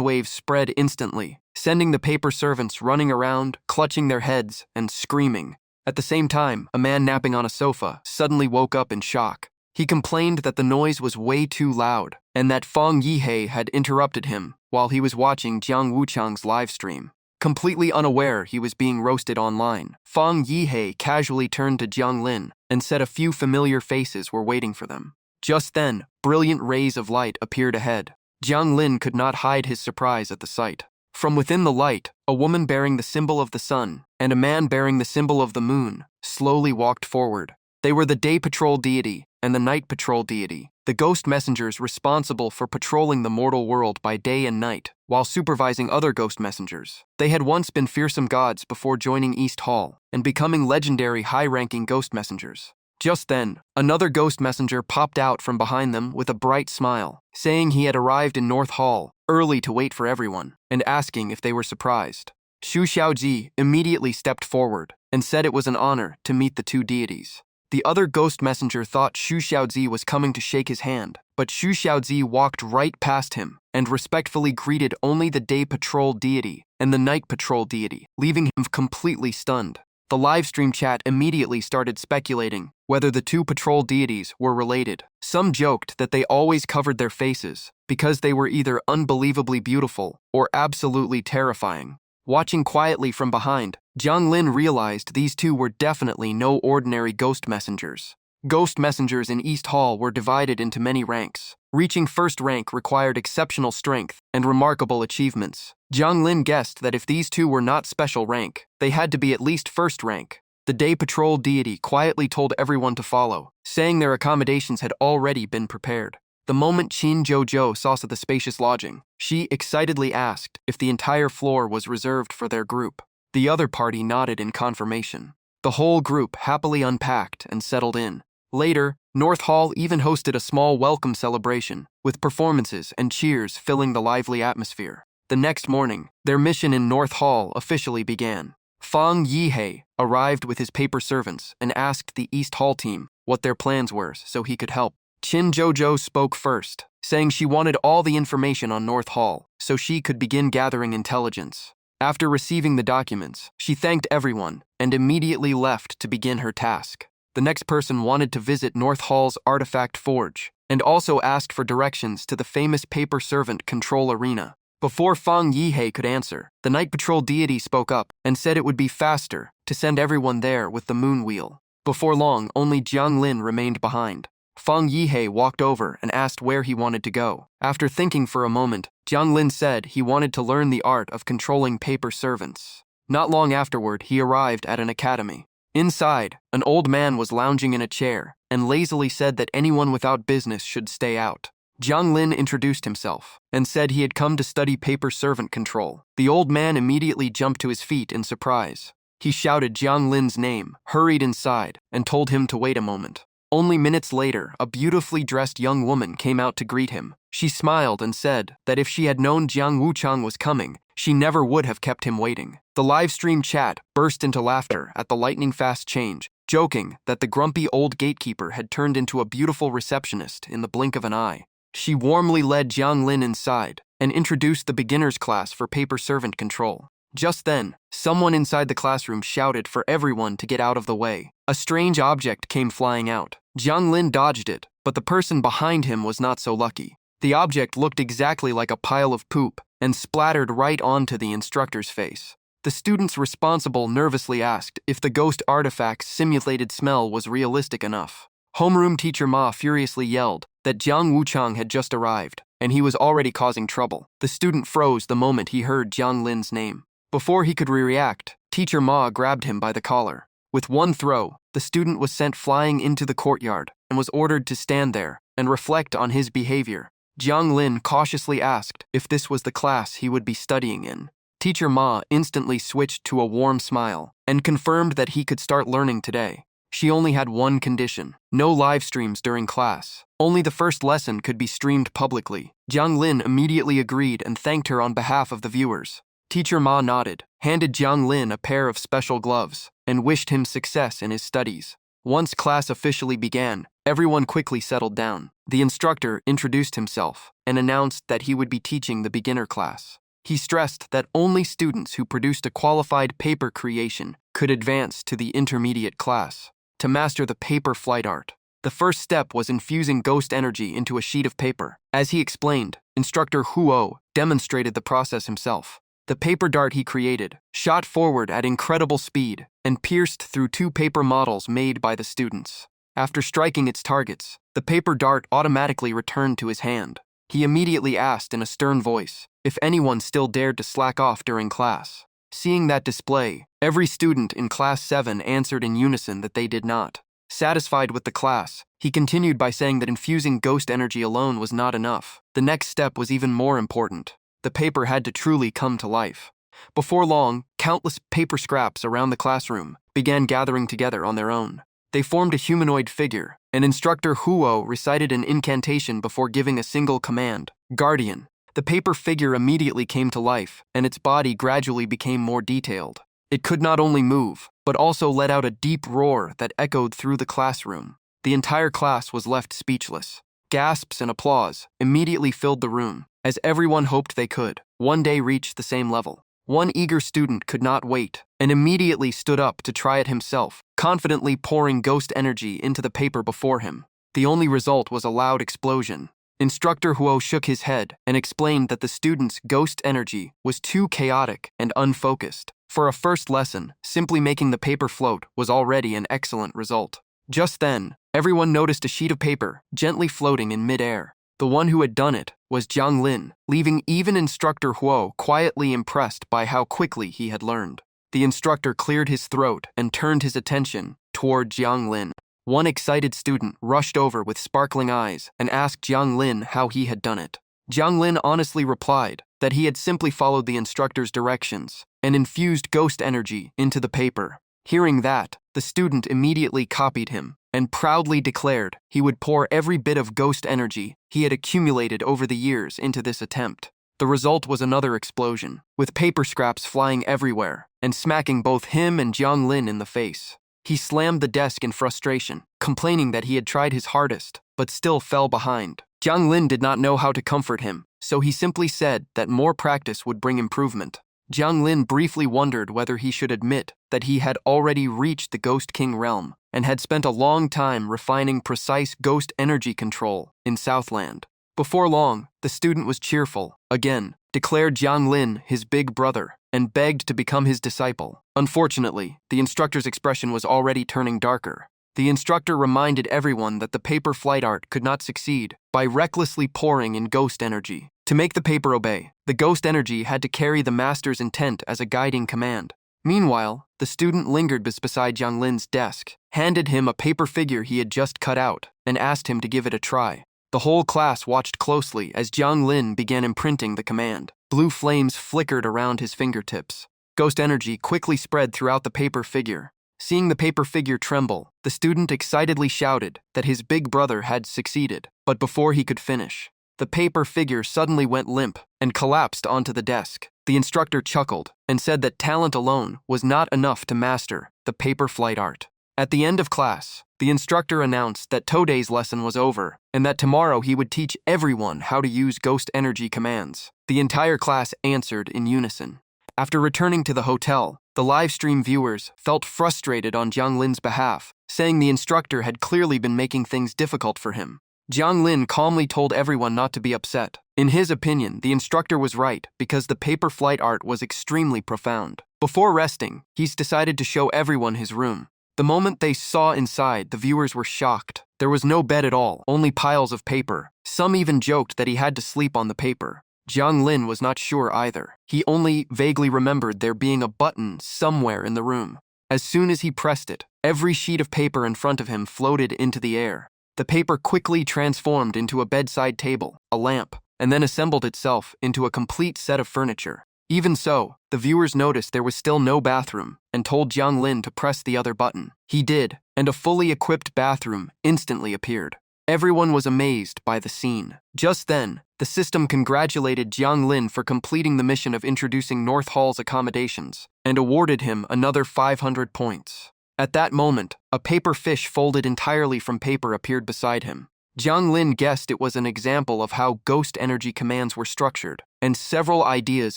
waves spread instantly, sending the paper servants running around, clutching their heads, and screaming. At the same time, a man napping on a sofa suddenly woke up in shock. He complained that the noise was way too loud, and that Fang Yihei had interrupted him while he was watching Jiang Wuchang's livestream. Completely unaware he was being roasted online, Fang Yihei casually turned to Jiang Lin and said a few familiar faces were waiting for them. Just then, brilliant rays of light appeared ahead. Jiang Lin could not hide his surprise at the sight. From within the light, a woman bearing the symbol of the sun and a man bearing the symbol of the moon slowly walked forward. They were the Day Patrol deity and the Night Patrol deity, the ghost messengers responsible for patrolling the mortal world by day and night, while supervising other ghost messengers. They had once been fearsome gods before joining East Hall and becoming legendary high-ranking ghost messengers. Just then, another ghost messenger popped out from behind them with a bright smile, saying he had arrived in North Hall, early to wait for everyone, and asking if they were surprised. Xu Xiaoji immediately stepped forward and said it was an honor to meet the two deities. The other ghost messenger thought Xu Xiaozi was coming to shake his hand, but Xu Xiaozi walked right past him and respectfully greeted only the Day Patrol deity and the Night Patrol deity, leaving him completely stunned. The livestream chat immediately started speculating whether the two patrol deities were related. Some joked that they always covered their faces because they were either unbelievably beautiful or absolutely terrifying. Watching quietly from behind, Jiang Lin realized these two were definitely no ordinary ghost messengers. Ghost messengers in East Hall were divided into many ranks. Reaching first rank required exceptional strength and remarkable achievements. Jiang Lin guessed that if these two were not special rank, they had to be at least first rank. The Day Patrol deity quietly told everyone to follow, saying their accommodations had already been prepared. The moment Qin Jojo saw the spacious lodging, she excitedly asked if the entire floor was reserved for their group. The other party nodded in confirmation. The whole group happily unpacked and settled in. Later, North Hall even hosted a small welcome celebration, with performances and cheers filling the lively atmosphere. The next morning, their mission in North Hall officially began. Fang Yihei arrived with his paper servants and asked the East Hall team what their plans were so he could help. Qin Jojo spoke first, saying she wanted all the information on North Hall so she could begin gathering intelligence. After receiving the documents, she thanked everyone and immediately left to begin her task. The next person wanted to visit North Hall's artifact forge and also asked for directions to the famous paper servant control arena. Before Fang Yihei could answer, the Night Patrol deity spoke up and said it would be faster to send everyone there with the moon wheel. Before long, only Jiang Lin remained behind. Fang Yihei walked over and asked where he wanted to go. After thinking for a moment, Jiang Lin said he wanted to learn the art of controlling paper servants. Not long afterward, he arrived at an academy. Inside, an old man was lounging in a chair and lazily said that anyone without business should stay out. Jiang Lin introduced himself and said he had come to study paper servant control. The old man immediately jumped to his feet in surprise. He shouted Jiang Lin's name, hurried inside, and told him to wait a moment. Only minutes later, a beautifully dressed young woman came out to greet him. She smiled and said that if she had known Jiang Wuchang was coming, she never would have kept him waiting. The livestream chat burst into laughter at the lightning-fast change, joking that the grumpy old gatekeeper had turned into a beautiful receptionist in the blink of an eye. She warmly led Jiang Lin inside and introduced the beginner's class for paper servant control. Just then, someone inside the classroom shouted for everyone to get out of the way. A strange object came flying out. Jiang Lin dodged it, but the person behind him was not so lucky. The object looked exactly like a pile of poop and splattered right onto the instructor's face. The students responsible nervously asked if the ghost artifact's simulated smell was realistic enough. Homeroom teacher Ma furiously yelled that Jiang Wuchang had just arrived, and he was already causing trouble. The student froze the moment he heard Jiang Lin's name. Before he could react, teacher Ma grabbed him by the collar. With one throw, the student was sent flying into the courtyard and was ordered to stand there and reflect on his behavior. Jiang Lin cautiously asked if this was the class he would be studying in. Teacher Ma instantly switched to a warm smile and confirmed that he could start learning today. She only had one condition: no live streams during class. Only the first lesson could be streamed publicly. Jiang Lin immediately agreed and thanked her on behalf of the viewers. Teacher Ma nodded, handed Jiang Lin a pair of special gloves, and wished him success in his studies. Once class officially began, everyone quickly settled down. The instructor introduced himself and announced that he would be teaching the beginner class. He stressed that only students who produced a qualified paper creation could advance to the intermediate class. To master the paper flight art, the first step was infusing ghost energy into a sheet of paper. As he explained, Instructor Huo demonstrated the process himself. The paper dart he created shot forward at incredible speed and pierced through two paper models made by the students. After striking its targets, the paper dart automatically returned to his hand. He immediately asked in a stern voice if anyone still dared to slack off during class. Seeing that display, every student in Class 7 answered in unison that they did not. Satisfied with the class, he continued by saying that infusing ghost energy alone was not enough. The next step was even more important. The paper had to truly come to life. Before long, countless paper scraps around the classroom began gathering together on their own. They formed a humanoid figure, and Instructor Huo recited an incantation before giving a single command: Guardian. The paper figure immediately came to life, and its body gradually became more detailed. It could not only move, but also let out a deep roar that echoed through the classroom. The entire class was left speechless. Gasps and applause immediately filled the room, as everyone hoped they could one day reach the same level. One eager student could not wait and immediately stood up to try it himself, confidently pouring ghost energy into the paper before him. The only result was a loud explosion. Instructor Huo shook his head and explained that the students' ghost energy was too chaotic and unfocused. For a first lesson, simply making the paper float was already an excellent result. Just then, everyone noticed a sheet of paper gently floating in midair. The one who had done it was Jiang Lin, leaving even Instructor Huo quietly impressed by how quickly he had learned. The instructor cleared his throat and turned his attention toward Jiang Lin. One excited student rushed over with sparkling eyes and asked Jiang Lin how he had done it. Jiang Lin honestly replied that he had simply followed the instructor's directions and infused ghost energy into the paper. Hearing that, the student immediately copied him and proudly declared he would pour every bit of ghost energy he had accumulated over the years into this attempt. The result was another explosion, with paper scraps flying everywhere and smacking both him and Jiang Lin in the face. He slammed the desk in frustration, complaining that he had tried his hardest, but still fell behind. Jiang Lin did not know how to comfort him, so he simply said that more practice would bring improvement. Jiang Lin briefly wondered whether he should admit that he had already reached the Ghost King realm and had spent a long time refining precise ghost energy control in Southland. Before long, the student was cheerful, again, declared Jiang Lin his big brother, and begged to become his disciple. Unfortunately, the instructor's expression was already turning darker. The instructor reminded everyone that the paper flight art could not succeed by recklessly pouring in ghost energy. To make the paper obey, the ghost energy had to carry the master's intent as a guiding command. Meanwhile, the student lingered beside Jiang Lin's desk, handed him a paper figure he had just cut out, and asked him to give it a try. The whole class watched closely as Jiang Lin began imprinting the command. Blue flames flickered around his fingertips. Ghost energy quickly spread throughout the paper figure. Seeing the paper figure tremble, the student excitedly shouted that his big brother had succeeded. But before he could finish, the paper figure suddenly went limp and collapsed onto the desk. The instructor chuckled and said that talent alone was not enough to master the paper flight art. At the end of class, the instructor announced that today's lesson was over and that tomorrow he would teach everyone how to use ghost energy commands. The entire class answered in unison. After returning to the hotel, the live stream viewers felt frustrated on Jiang Lin's behalf, saying the instructor had clearly been making things difficult for him. Jiang Lin calmly told everyone not to be upset. In his opinion, the instructor was right because the paper flight art was extremely profound. Before resting, he's decided to show everyone his room. The moment they saw inside, the viewers were shocked. There was no bed at all, only piles of paper. Some even joked that he had to sleep on the paper. Jiang Lin was not sure either. He only vaguely remembered there being a button somewhere in the room. As soon as he pressed it, every sheet of paper in front of him floated into the air. The paper quickly transformed into a bedside table, a lamp, and then assembled itself into a complete set of furniture. Even so, the viewers noticed there was still no bathroom and told Jiang Lin to press the other button. He did, and a fully equipped bathroom instantly appeared. Everyone was amazed by the scene. Just then, the system congratulated Jiang Lin for completing the mission of introducing North Hall's accommodations and awarded him another 500 points. At that moment, a paper fish folded entirely from paper appeared beside him. Jiang Lin guessed it was an example of how ghost energy commands were structured, and several ideas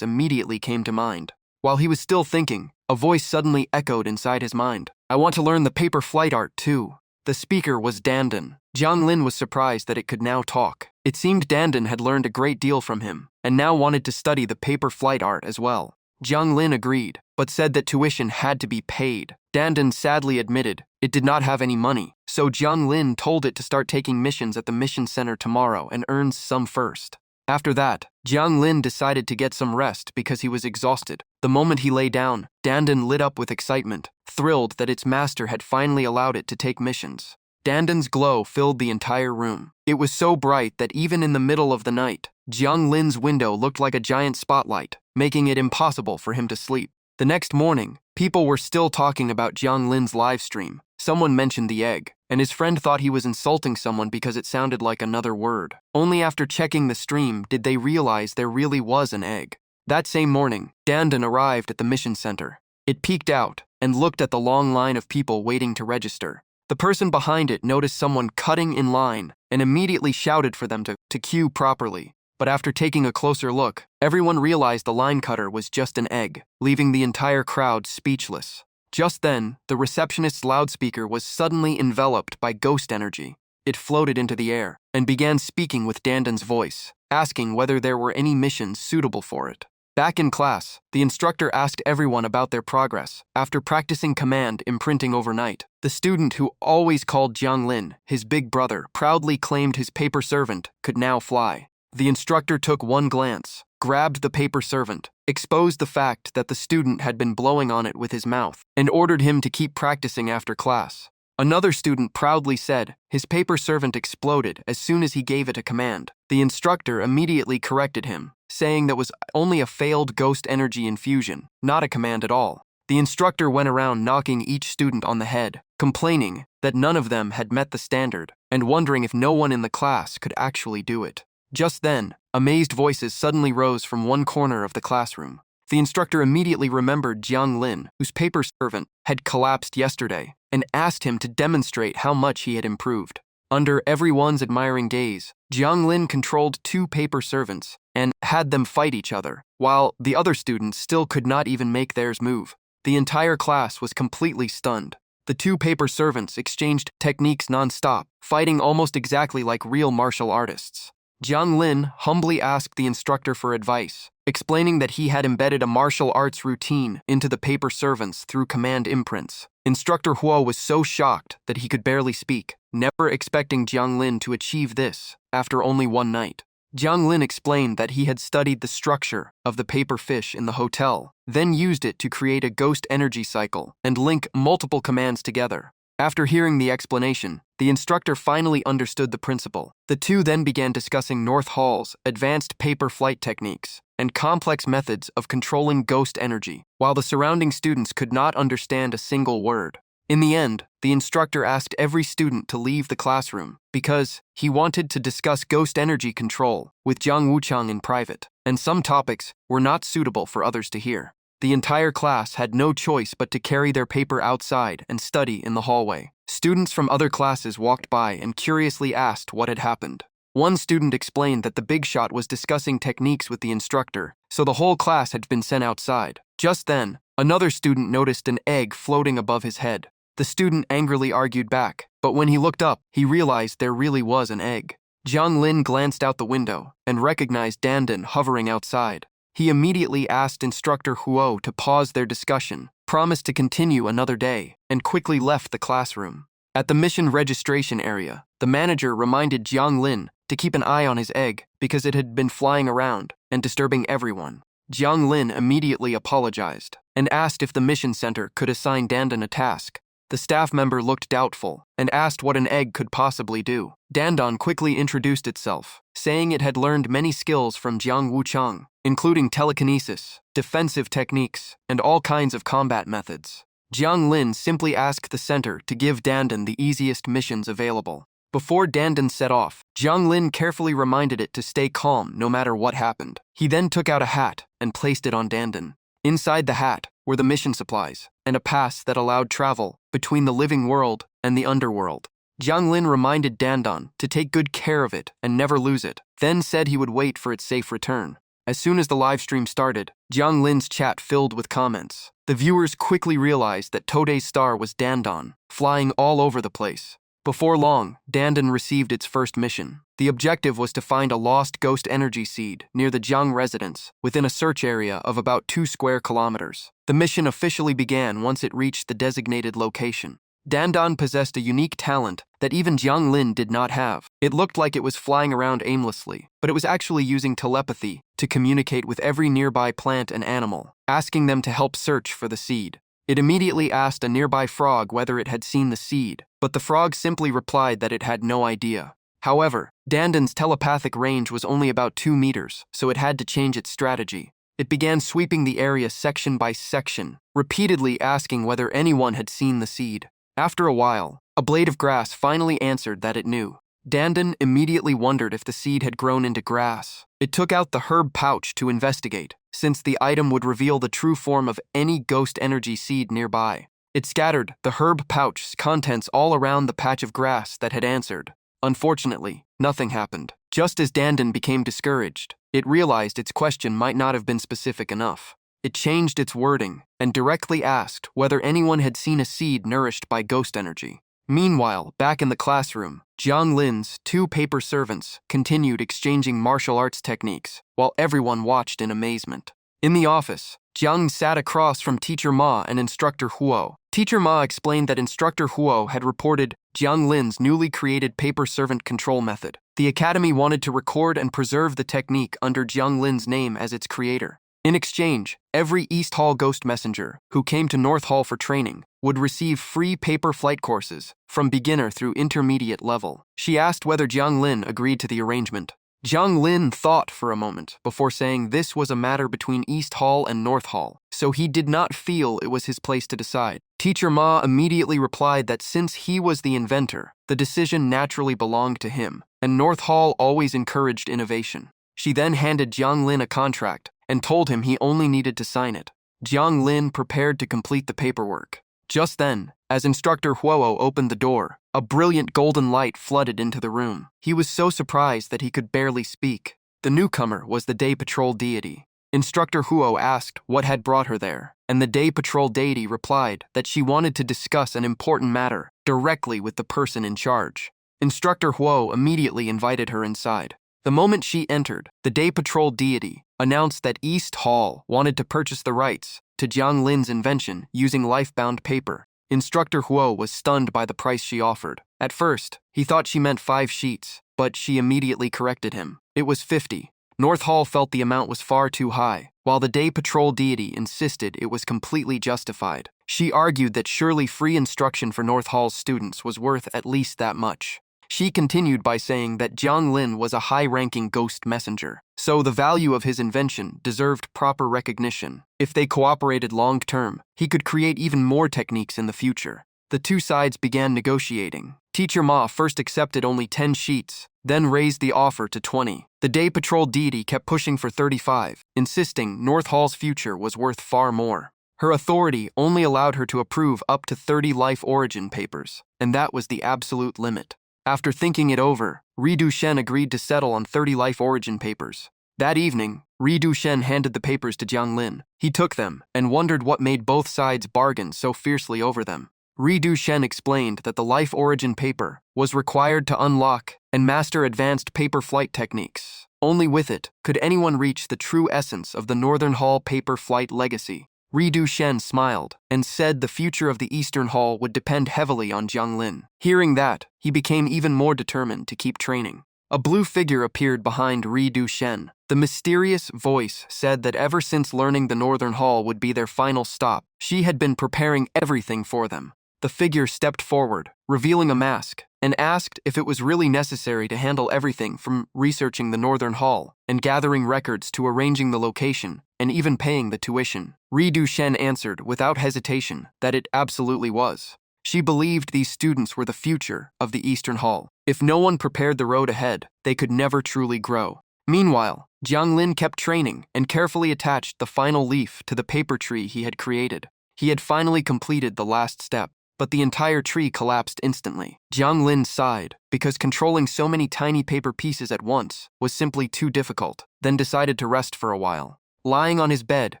immediately came to mind. While he was still thinking, a voice suddenly echoed inside his mind. "I want to learn the paper flight art too." The speaker was Dandan. Jiang Lin was surprised that it could now talk. It seemed Dandan had learned a great deal from him, and now wanted to study the paper flight art as well. Jiang Lin agreed, but said that tuition had to be paid. Dandan sadly admitted it did not have any money, so Jiang Lin told it to start taking missions at the mission center tomorrow and earn some first. After that, Jiang Lin decided to get some rest because he was exhausted. The moment he lay down, Dandan lit up with excitement, thrilled that its master had finally allowed it to take missions. Dandan's glow filled the entire room. It was so bright that even in the middle of the night, Jiang Lin's window looked like a giant spotlight, making it impossible for him to sleep. The next morning, people were still talking about Jiang Lin's live stream. Someone mentioned the egg, and his friend thought he was insulting someone because it sounded like another word. Only after checking the stream did they realize there really was an egg. That same morning, Dandan arrived at the mission center. It peeked out and looked at the long line of people waiting to register. The person behind it noticed someone cutting in line and immediately shouted for them to queue properly. But after taking a closer look, everyone realized the line cutter was just an egg, leaving the entire crowd speechless. Just then, the receptionist's loudspeaker was suddenly enveloped by ghost energy. It floated into the air and began speaking with Dandan's voice, asking whether there were any missions suitable for it. Back in class, the instructor asked everyone about their progress after practicing command imprinting overnight. The student who always called Jiang Lin his big brother proudly claimed his paper servant could now fly. The instructor took one glance, grabbed the paper servant, exposed the fact that the student had been blowing on it with his mouth, and ordered him to keep practicing after class. Another student proudly said his paper servant exploded as soon as he gave it a command. The instructor immediately corrected him, saying that was only a failed ghost energy infusion, not a command at all. The instructor went around knocking each student on the head, complaining that none of them had met the standard, and wondering if no one in the class could actually do it. Just then, amazed voices suddenly rose from one corner of the classroom. The instructor immediately remembered Jiang Lin, whose paper servant had collapsed yesterday, and asked him to demonstrate how much he had improved. Under everyone's admiring gaze, Jiang Lin controlled two paper servants and had them fight each other, while the other students still could not even make theirs move. The entire class was completely stunned. The two paper servants exchanged techniques non-stop, fighting almost exactly like real martial artists. Jiang Lin humbly asked the instructor for advice, explaining that he had embedded a martial arts routine into the paper servants through command imprints. Instructor Huo was so shocked that he could barely speak, never expecting Jiang Lin to achieve this after only one night. Jiang Lin explained that he had studied the structure of the paper fish in the hotel, then used it to create a ghost energy cycle and link multiple commands together. After hearing the explanation, the instructor finally understood the principle. The two then began discussing North Hall's advanced paper flight techniques and complex methods of controlling ghost energy, while the surrounding students could not understand a single word. In the end, the instructor asked every student to leave the classroom because he wanted to discuss ghost energy control with Jiang Wuchang in private, and some topics were not suitable for others to hear. The entire class had no choice but to carry their paper outside and study in the hallway. Students from other classes walked by and curiously asked what had happened. One student explained that the big shot was discussing techniques with the instructor, so the whole class had been sent outside. Just then, another student noticed an egg floating above his head. The student angrily argued back, but when he looked up, he realized there really was an egg. Jiang Lin glanced out the window and recognized Dandan hovering outside. He immediately asked Instructor Huo to pause their discussion, promised to continue another day, and quickly left the classroom. At the mission registration area, the manager reminded Jiang Lin to keep an eye on his egg because it had been flying around and disturbing everyone. Jiang Lin immediately apologized and asked if the mission center could assign Dandan a task. The staff member looked doubtful and asked what an egg could possibly do. Dandon quickly introduced itself, saying it had learned many skills from Jiang Wuchang, including telekinesis, defensive techniques, and all kinds of combat methods. Jiang Lin simply asked the center to give Dandon the easiest missions available. Before Dandon set off, Jiang Lin carefully reminded it to stay calm no matter what happened. He then took out a hat and placed it on Dandon. Inside the hat were the mission supplies and a pass that allowed travel between the living world and the underworld. Jiang Lin reminded Dandon to take good care of it and never lose it, then said he would wait for its safe return. As soon as the live stream started, Jiang Lin's chat filled with comments. The viewers quickly realized that Today's star was Dandon, flying all over the place. Before long, Dandon received its first mission. The objective was to find a lost ghost energy seed near the Jiang residence within a search area of about 2 square kilometers. The mission officially began once it reached the designated location. Dandon possessed a unique talent that even Jiang Lin did not have. It looked like it was flying around aimlessly, but it was actually using telepathy to communicate with every nearby plant and animal, asking them to help search for the seed. It immediately asked a nearby frog whether it had seen the seed, but the frog simply replied that it had no idea. However, Dandon's telepathic range was only about 2 meters, so it had to change its strategy. It began sweeping the area section by section, repeatedly asking whether anyone had seen the seed. After a while, a blade of grass finally answered that it knew. Dandon immediately wondered if the seed had grown into grass. It took out the herb pouch to investigate, since the item would reveal the true form of any ghost energy seed nearby. It scattered the herb pouch's contents all around the patch of grass that had answered. Unfortunately, nothing happened. Just as Dandon became discouraged, it realized its question might not have been specific enough. It changed its wording and directly asked whether anyone had seen a seed nourished by ghost energy. Meanwhile, back in the classroom, Jiang Lin's 2 paper servants continued exchanging martial arts techniques while everyone watched in amazement. In the office, Jiang sat across from Teacher Ma and Instructor Huo. Teacher Ma explained that Instructor Huo had reported Jiang Lin's newly created paper servant control method. The academy wanted to record and preserve the technique under Jiang Lin's name as its creator. In exchange, every East Hall ghost messenger who came to North Hall for training would receive free paper flight courses from beginner through intermediate level. She asked whether Jiang Lin agreed to the arrangement. Jiang Lin thought for a moment before saying this was a matter between East Hall and North Hall, so he did not feel it was his place to decide. Teacher Ma immediately replied that since he was the inventor, the decision naturally belonged to him, and North Hall always encouraged innovation. She then handed Jiang Lin a contract and told him he only needed to sign it. Jiang Lin prepared to complete the paperwork. Just then, as Instructor Huo opened the door, a brilliant golden light flooded into the room. He was so surprised that he could barely speak. The newcomer was the Day Patrol deity. Instructor Huo asked what had brought her there, and the Day Patrol deity replied that she wanted to discuss an important matter directly with the person in charge. Instructor Huo immediately invited her inside. The moment she entered, the Day Patrol deity announced that East Hall wanted to purchase the rights to Jiang Lin's invention using life-bound paper. Instructor Huo was stunned by the price she offered. At first, he thought she meant 5 sheets, but she immediately corrected him. It was 50. North Hall felt the amount was far too high, while the Day Patrol deity insisted it was completely justified. She argued that surely free instruction for North Hall's students was worth at least that much. She continued by saying that Jiang Lin was a high-ranking ghost messenger, so the value of his invention deserved proper recognition. If they cooperated long-term, he could create even more techniques in the future. The 2 sides began negotiating. Teacher Ma first accepted only 10 sheets, then raised the offer to 20. The Day Patrol deity kept pushing for 35, insisting North Hall's future was worth far more. Her authority only allowed her to approve up to 30 life origin papers, and that was the absolute limit. After thinking it over, Ri Dushen agreed to settle on 30 life origin papers. That evening, Ri Dushen handed the papers to Jiang Lin. He took them and wondered what made both sides bargain so fiercely over them. Ri Dushen explained that the life origin paper was required to unlock and master advanced paper flight techniques. Only with it could anyone reach the true essence of the Northern Hall paper flight legacy. Ri Dushen smiled and said the future of the Eastern Hall would depend heavily on Jiang Lin. Hearing that, he became even more determined to keep training. A blue figure appeared behind Ri Dushen. The mysterious voice said that ever since learning the Northern Hall would be their final stop, she had been preparing everything for them. The figure stepped forward, revealing a mask, and asked if it was really necessary to handle everything from researching the Northern Hall and gathering records to arranging the location and even paying the tuition. Ri Du-shen answered without hesitation that it absolutely was. She believed these students were the future of the Eastern Hall. If no one prepared the road ahead, they could never truly grow. Meanwhile, Jiang Lin kept training and carefully attached the final leaf to the paper tree he had created. He had finally completed the last step, but the entire tree collapsed instantly. Jiang Lin sighed because controlling so many tiny paper pieces at once was simply too difficult, then decided to rest for a while. Lying on his bed,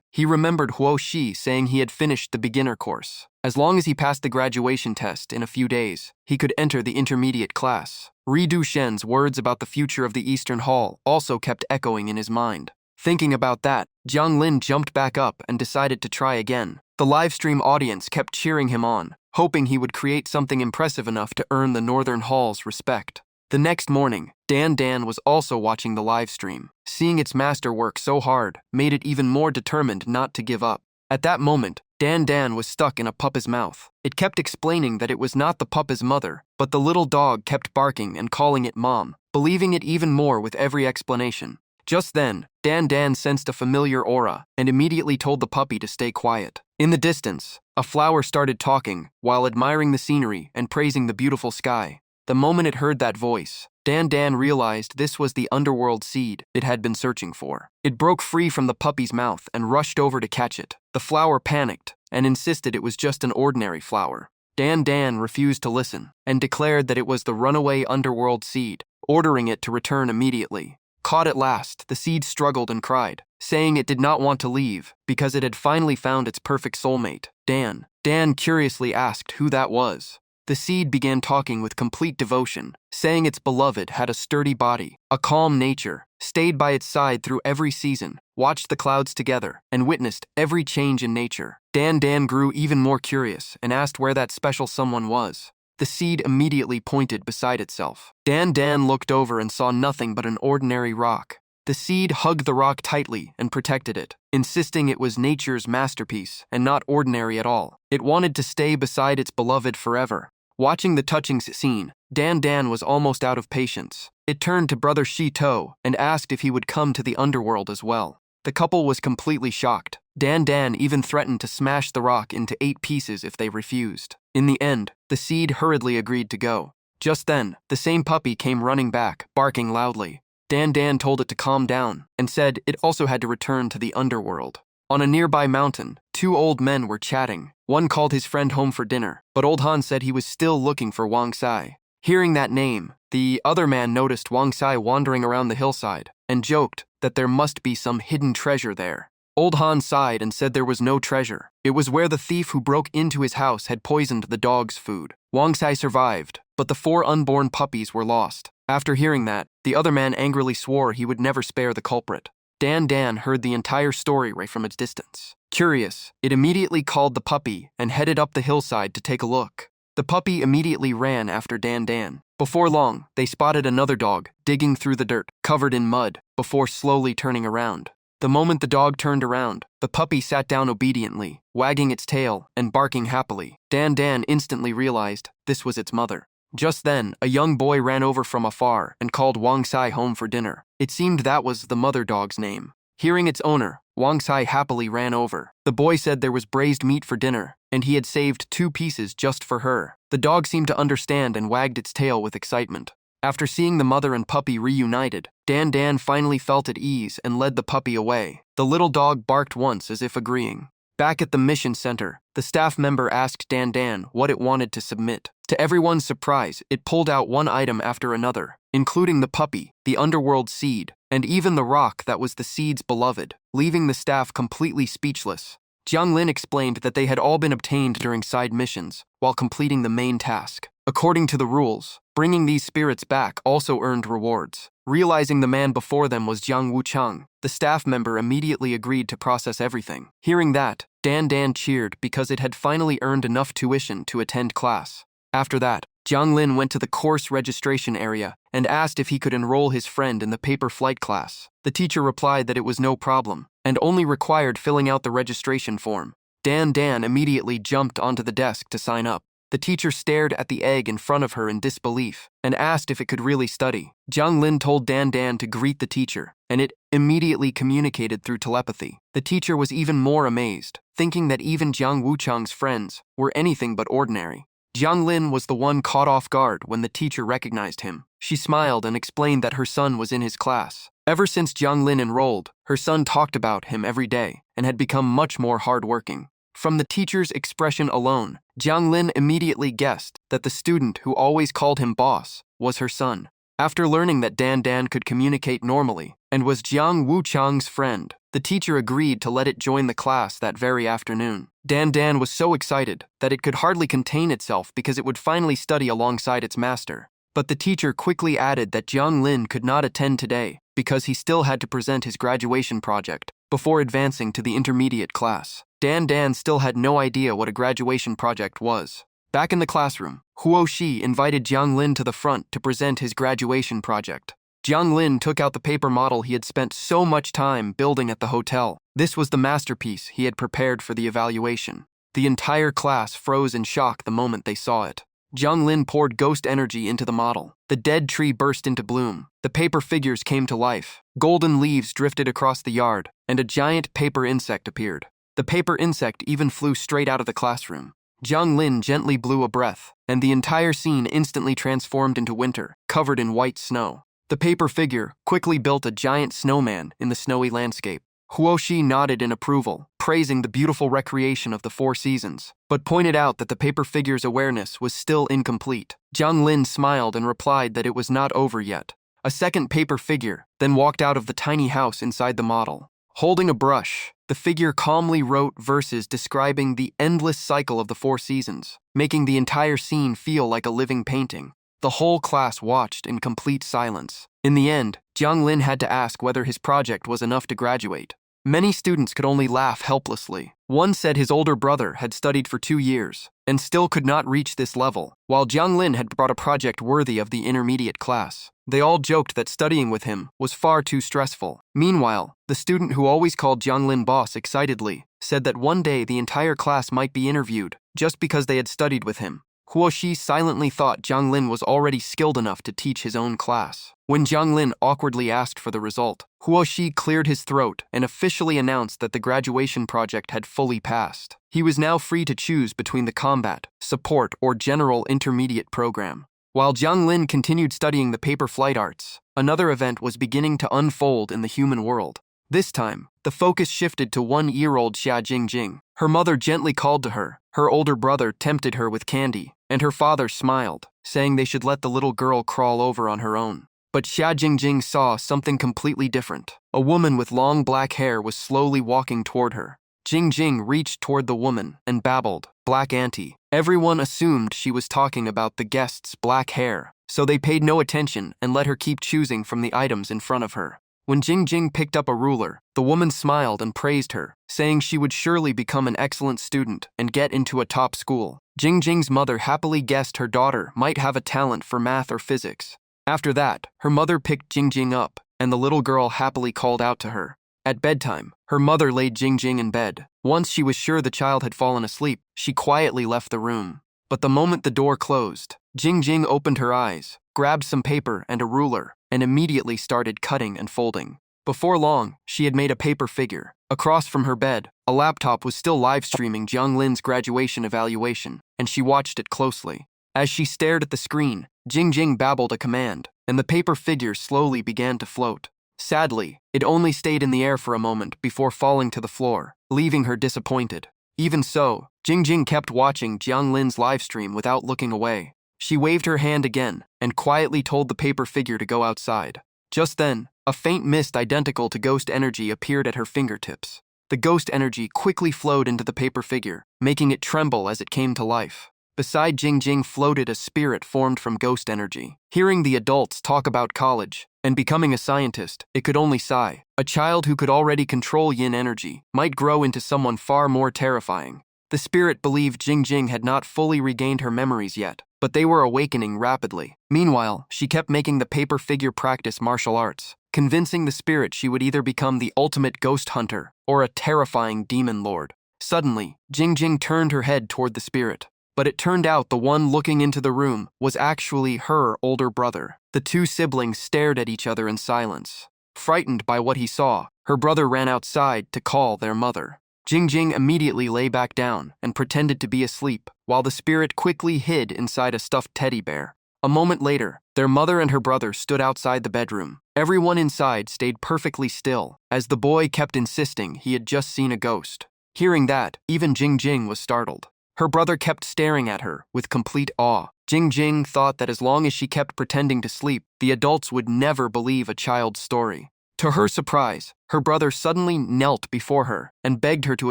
he remembered Huo Shi saying he had finished the beginner course. As long as he passed the graduation test in a few days, he could enter the intermediate class. Ri Du-shen's words about the future of the Eastern Hall also kept echoing in his mind. Thinking about that, Jiang Lin jumped back up and decided to try again. The livestream audience kept cheering him on, hoping he would create something impressive enough to earn the Northern Hall's respect. The next morning, Dan was also watching the livestream. Seeing its master work so hard made it even more determined not to give up. At that moment, Dan was stuck in a puppy's mouth. It kept explaining that it was not the puppy's mother, but the little dog kept barking and calling it mom, believing it even more with every explanation. Just then, Dan sensed a familiar aura and immediately told the puppy to stay quiet. In the distance, a flower started talking while admiring the scenery and praising the beautiful sky. The moment it heard that voice, Dan realized this was the Underworld seed it had been searching for. It broke free from the puppy's mouth and rushed over to catch it. The flower panicked and insisted it was just an ordinary flower. Dan refused to listen and declared that it was the runaway Underworld seed, ordering it to return immediately. Caught at last, the seed struggled and cried, saying it did not want to leave because it had finally found its perfect soulmate, Dan curiously asked who that was. The seed began talking with complete devotion, saying its beloved had a sturdy body, a calm nature, stayed by its side through every season, watched the clouds together, and witnessed every change in nature. Dan grew even more curious and asked where that special someone was. The seed immediately pointed beside itself. Dan looked over and saw nothing but an ordinary rock. The seed hugged the rock tightly and protected it, insisting it was nature's masterpiece and not ordinary at all. It wanted to stay beside its beloved forever. Watching the touching scene, Dan was almost out of patience. It turned to brother Shi-to and asked if he would come to the Underworld as well. The couple was completely shocked. Dan even threatened to smash the rock into 8 pieces if they refused. In the end, the seed hurriedly agreed to go. Just then, the same puppy came running back, barking loudly. Dan told it to calm down and said it also had to return to the Underworld. On a nearby mountain, 2 old men were chatting. One called his friend home for dinner, but old Han said he was still looking for Wang Sai. Hearing that name, the other man noticed Wang Sai wandering around the hillside and joked that there must be some hidden treasure there. Old Han sighed and said there was no treasure. It was where the thief who broke into his house had poisoned the dog's food. Wang Sai survived, but the 4 unborn puppies were lost. After hearing that, the other man angrily swore he would never spare the culprit. Dan heard the entire story right from its distance. Curious, it immediately called the puppy and headed up the hillside to take a look. The puppy immediately ran after Dan. Before long, they spotted another dog digging through the dirt, covered in mud, before slowly turning around. The moment the dog turned around, the puppy sat down obediently, wagging its tail and barking happily. Dan instantly realized this was its mother. Just then, a young boy ran over from afar and called Wang Sai home for dinner. It seemed that was the mother dog's name. Hearing its owner, Wang Sai happily ran over. The boy said there was braised meat for dinner, and he had saved 2 pieces just for her. The dog seemed to understand and wagged its tail with excitement. After seeing the mother and puppy reunited, Dan finally felt at ease and led the puppy away. The little dog barked once as if agreeing. Back at the mission center, the staff member asked Dan what it wanted to submit. To everyone's surprise, it pulled out one item after another, including the puppy, the Underworld seed, and even the rock that was the seed's beloved, leaving the staff completely speechless. Jiang Lin explained that they had all been obtained during side missions, while completing the main task. According to the rules, bringing these spirits back also earned rewards. Realizing the man before them was Jiang Wuchang, the staff member immediately agreed to process everything. Hearing that, Dan cheered because it had finally earned enough tuition to attend class. After that, Jiang Lin went to the course registration area and asked if he could enroll his friend in the paper flight class. The teacher replied that it was no problem and only required filling out the registration form. Dan immediately jumped onto the desk to sign up. The teacher stared at the egg in front of her in disbelief and asked if it could really study. Jiang Lin told Dan Dan to greet the teacher, and it immediately communicated through telepathy. The teacher was even more amazed, thinking that even Jiang Wuchang's friends were anything but ordinary. Jiang Lin was the one caught off guard when the teacher recognized him. She smiled and explained that her son was in his class. Ever since Jiang Lin enrolled, her son talked about him every day and had become much more hardworking. From the teacher's expression alone, Jiang Lin immediately guessed that the student who always called him boss was her son. After learning that Dan Dan could communicate normally and was Jiang Wuchang's friend, the teacher agreed to let it join the class that very afternoon. Dan Dan was so excited that it could hardly contain itself because it would finally study alongside its master. But the teacher quickly added that Jiang Lin could not attend today because he still had to present his graduation project before advancing to the intermediate class. Dan Dan still had no idea what a graduation project was. Back in the classroom, Huo Shi invited Jiang Lin to the front to present his graduation project. Jiang Lin took out the paper model he had spent so much time building at the hotel. This was the masterpiece he had prepared for the evaluation. The entire class froze in shock the moment they saw it. Jiang Lin poured ghost energy into the model. The dead tree burst into bloom. The paper figures came to life. Golden leaves drifted across the yard, and a giant paper insect appeared. The paper insect even flew straight out of the classroom. Jiang Lin gently blew a breath, and the entire scene instantly transformed into winter, covered in white snow. The paper figure quickly built a giant snowman in the snowy landscape. Huo Shi nodded in approval, praising the beautiful recreation of the 4 seasons, but pointed out that the paper figure's awareness was still incomplete. Jiang Lin smiled and replied that it was not over yet. A second paper figure then walked out of the tiny house inside the model. Holding a brush, the figure calmly wrote verses describing the endless cycle of the 4 seasons, making the entire scene feel like a living painting. The whole class watched in complete silence. In the end, Jiang Lin had to ask whether his project was enough to graduate. Many students could only laugh helplessly. One said his older brother had studied for 2 years and still could not reach this level, while Jiang Lin had brought a project worthy of the intermediate class. They all joked that studying with him was far too stressful. Meanwhile, the student who always called Jiang Lin boss excitedly said that one day the entire class might be interviewed just because they had studied with him. Huo Shi silently thought Jiang Lin was already skilled enough to teach his own class. When Jiang Lin awkwardly asked for the result, Huo Shi cleared his throat and officially announced that the graduation project had fully passed. He was now free to choose between the combat, support, or general intermediate program. While Jiang Lin continued studying the paper flight arts, another event was beginning to unfold in the human world. This time, the focus shifted to 1-year-old Xia Jingjing. Her mother gently called to her, her older brother tempted her with candy, and her father smiled, saying they should let the little girl crawl over on her own. But Xia Jingjing saw something completely different. A woman with long black hair was slowly walking toward her. Jingjing reached toward the woman and babbled, "Black auntie." Everyone assumed she was talking about the guest's black hair, so they paid no attention and let her keep choosing from the items in front of her. When Jingjing picked up a ruler, the woman smiled and praised her, saying she would surely become an excellent student and get into a top school. Jingjing's mother happily guessed her daughter might have a talent for math or physics. After that, her mother picked Jingjing up, and the little girl happily called out to her. At bedtime, her mother laid Jingjing in bed. Once she was sure the child had fallen asleep, she quietly left the room. But the moment the door closed, Jingjing opened her eyes, grabbed some paper and a ruler, and immediately started cutting and folding. Before long, she had made a paper figure. Across from her bed, a laptop was still live-streaming Jiang Lin's graduation evaluation, and she watched it closely. As she stared at the screen, Jingjing babbled a command, and the paper figure slowly began to float. Sadly, it only stayed in the air for a moment before falling to the floor, leaving her disappointed. Even so, Jingjing kept watching Jiang Lin's livestream without looking away. She waved her hand again and quietly told the paper figure to go outside. Just then, a faint mist identical to ghost energy appeared at her fingertips. The ghost energy quickly flowed into the paper figure, making it tremble as it came to life. Beside Jingjing floated a spirit formed from ghost energy. Hearing the adults talk about college and becoming a scientist, it could only sigh. A child who could already control yin energy might grow into someone far more terrifying. The spirit believed Jingjing had not fully regained her memories yet, but they were awakening rapidly. Meanwhile, she kept making the paper figure practice martial arts, convincing the spirit she would either become the ultimate ghost hunter or a terrifying demon lord. Suddenly, Jingjing turned her head toward the spirit. but it turned out the one looking into the room was actually her older brother. The two siblings stared at each other in silence. Frightened by what he saw, her brother ran outside to call their mother. Jingjing immediately lay back down and pretended to be asleep, while the spirit quickly hid inside a stuffed teddy bear. A moment later, their mother and her brother stood outside the bedroom. Everyone inside stayed perfectly still, as the boy kept insisting he had just seen a ghost. Hearing that, even Jingjing was startled. Her brother kept staring at her with complete awe. Jingjing thought that as long as she kept pretending to sleep, the adults would never believe a child's story. To her surprise, her brother suddenly knelt before her and begged her to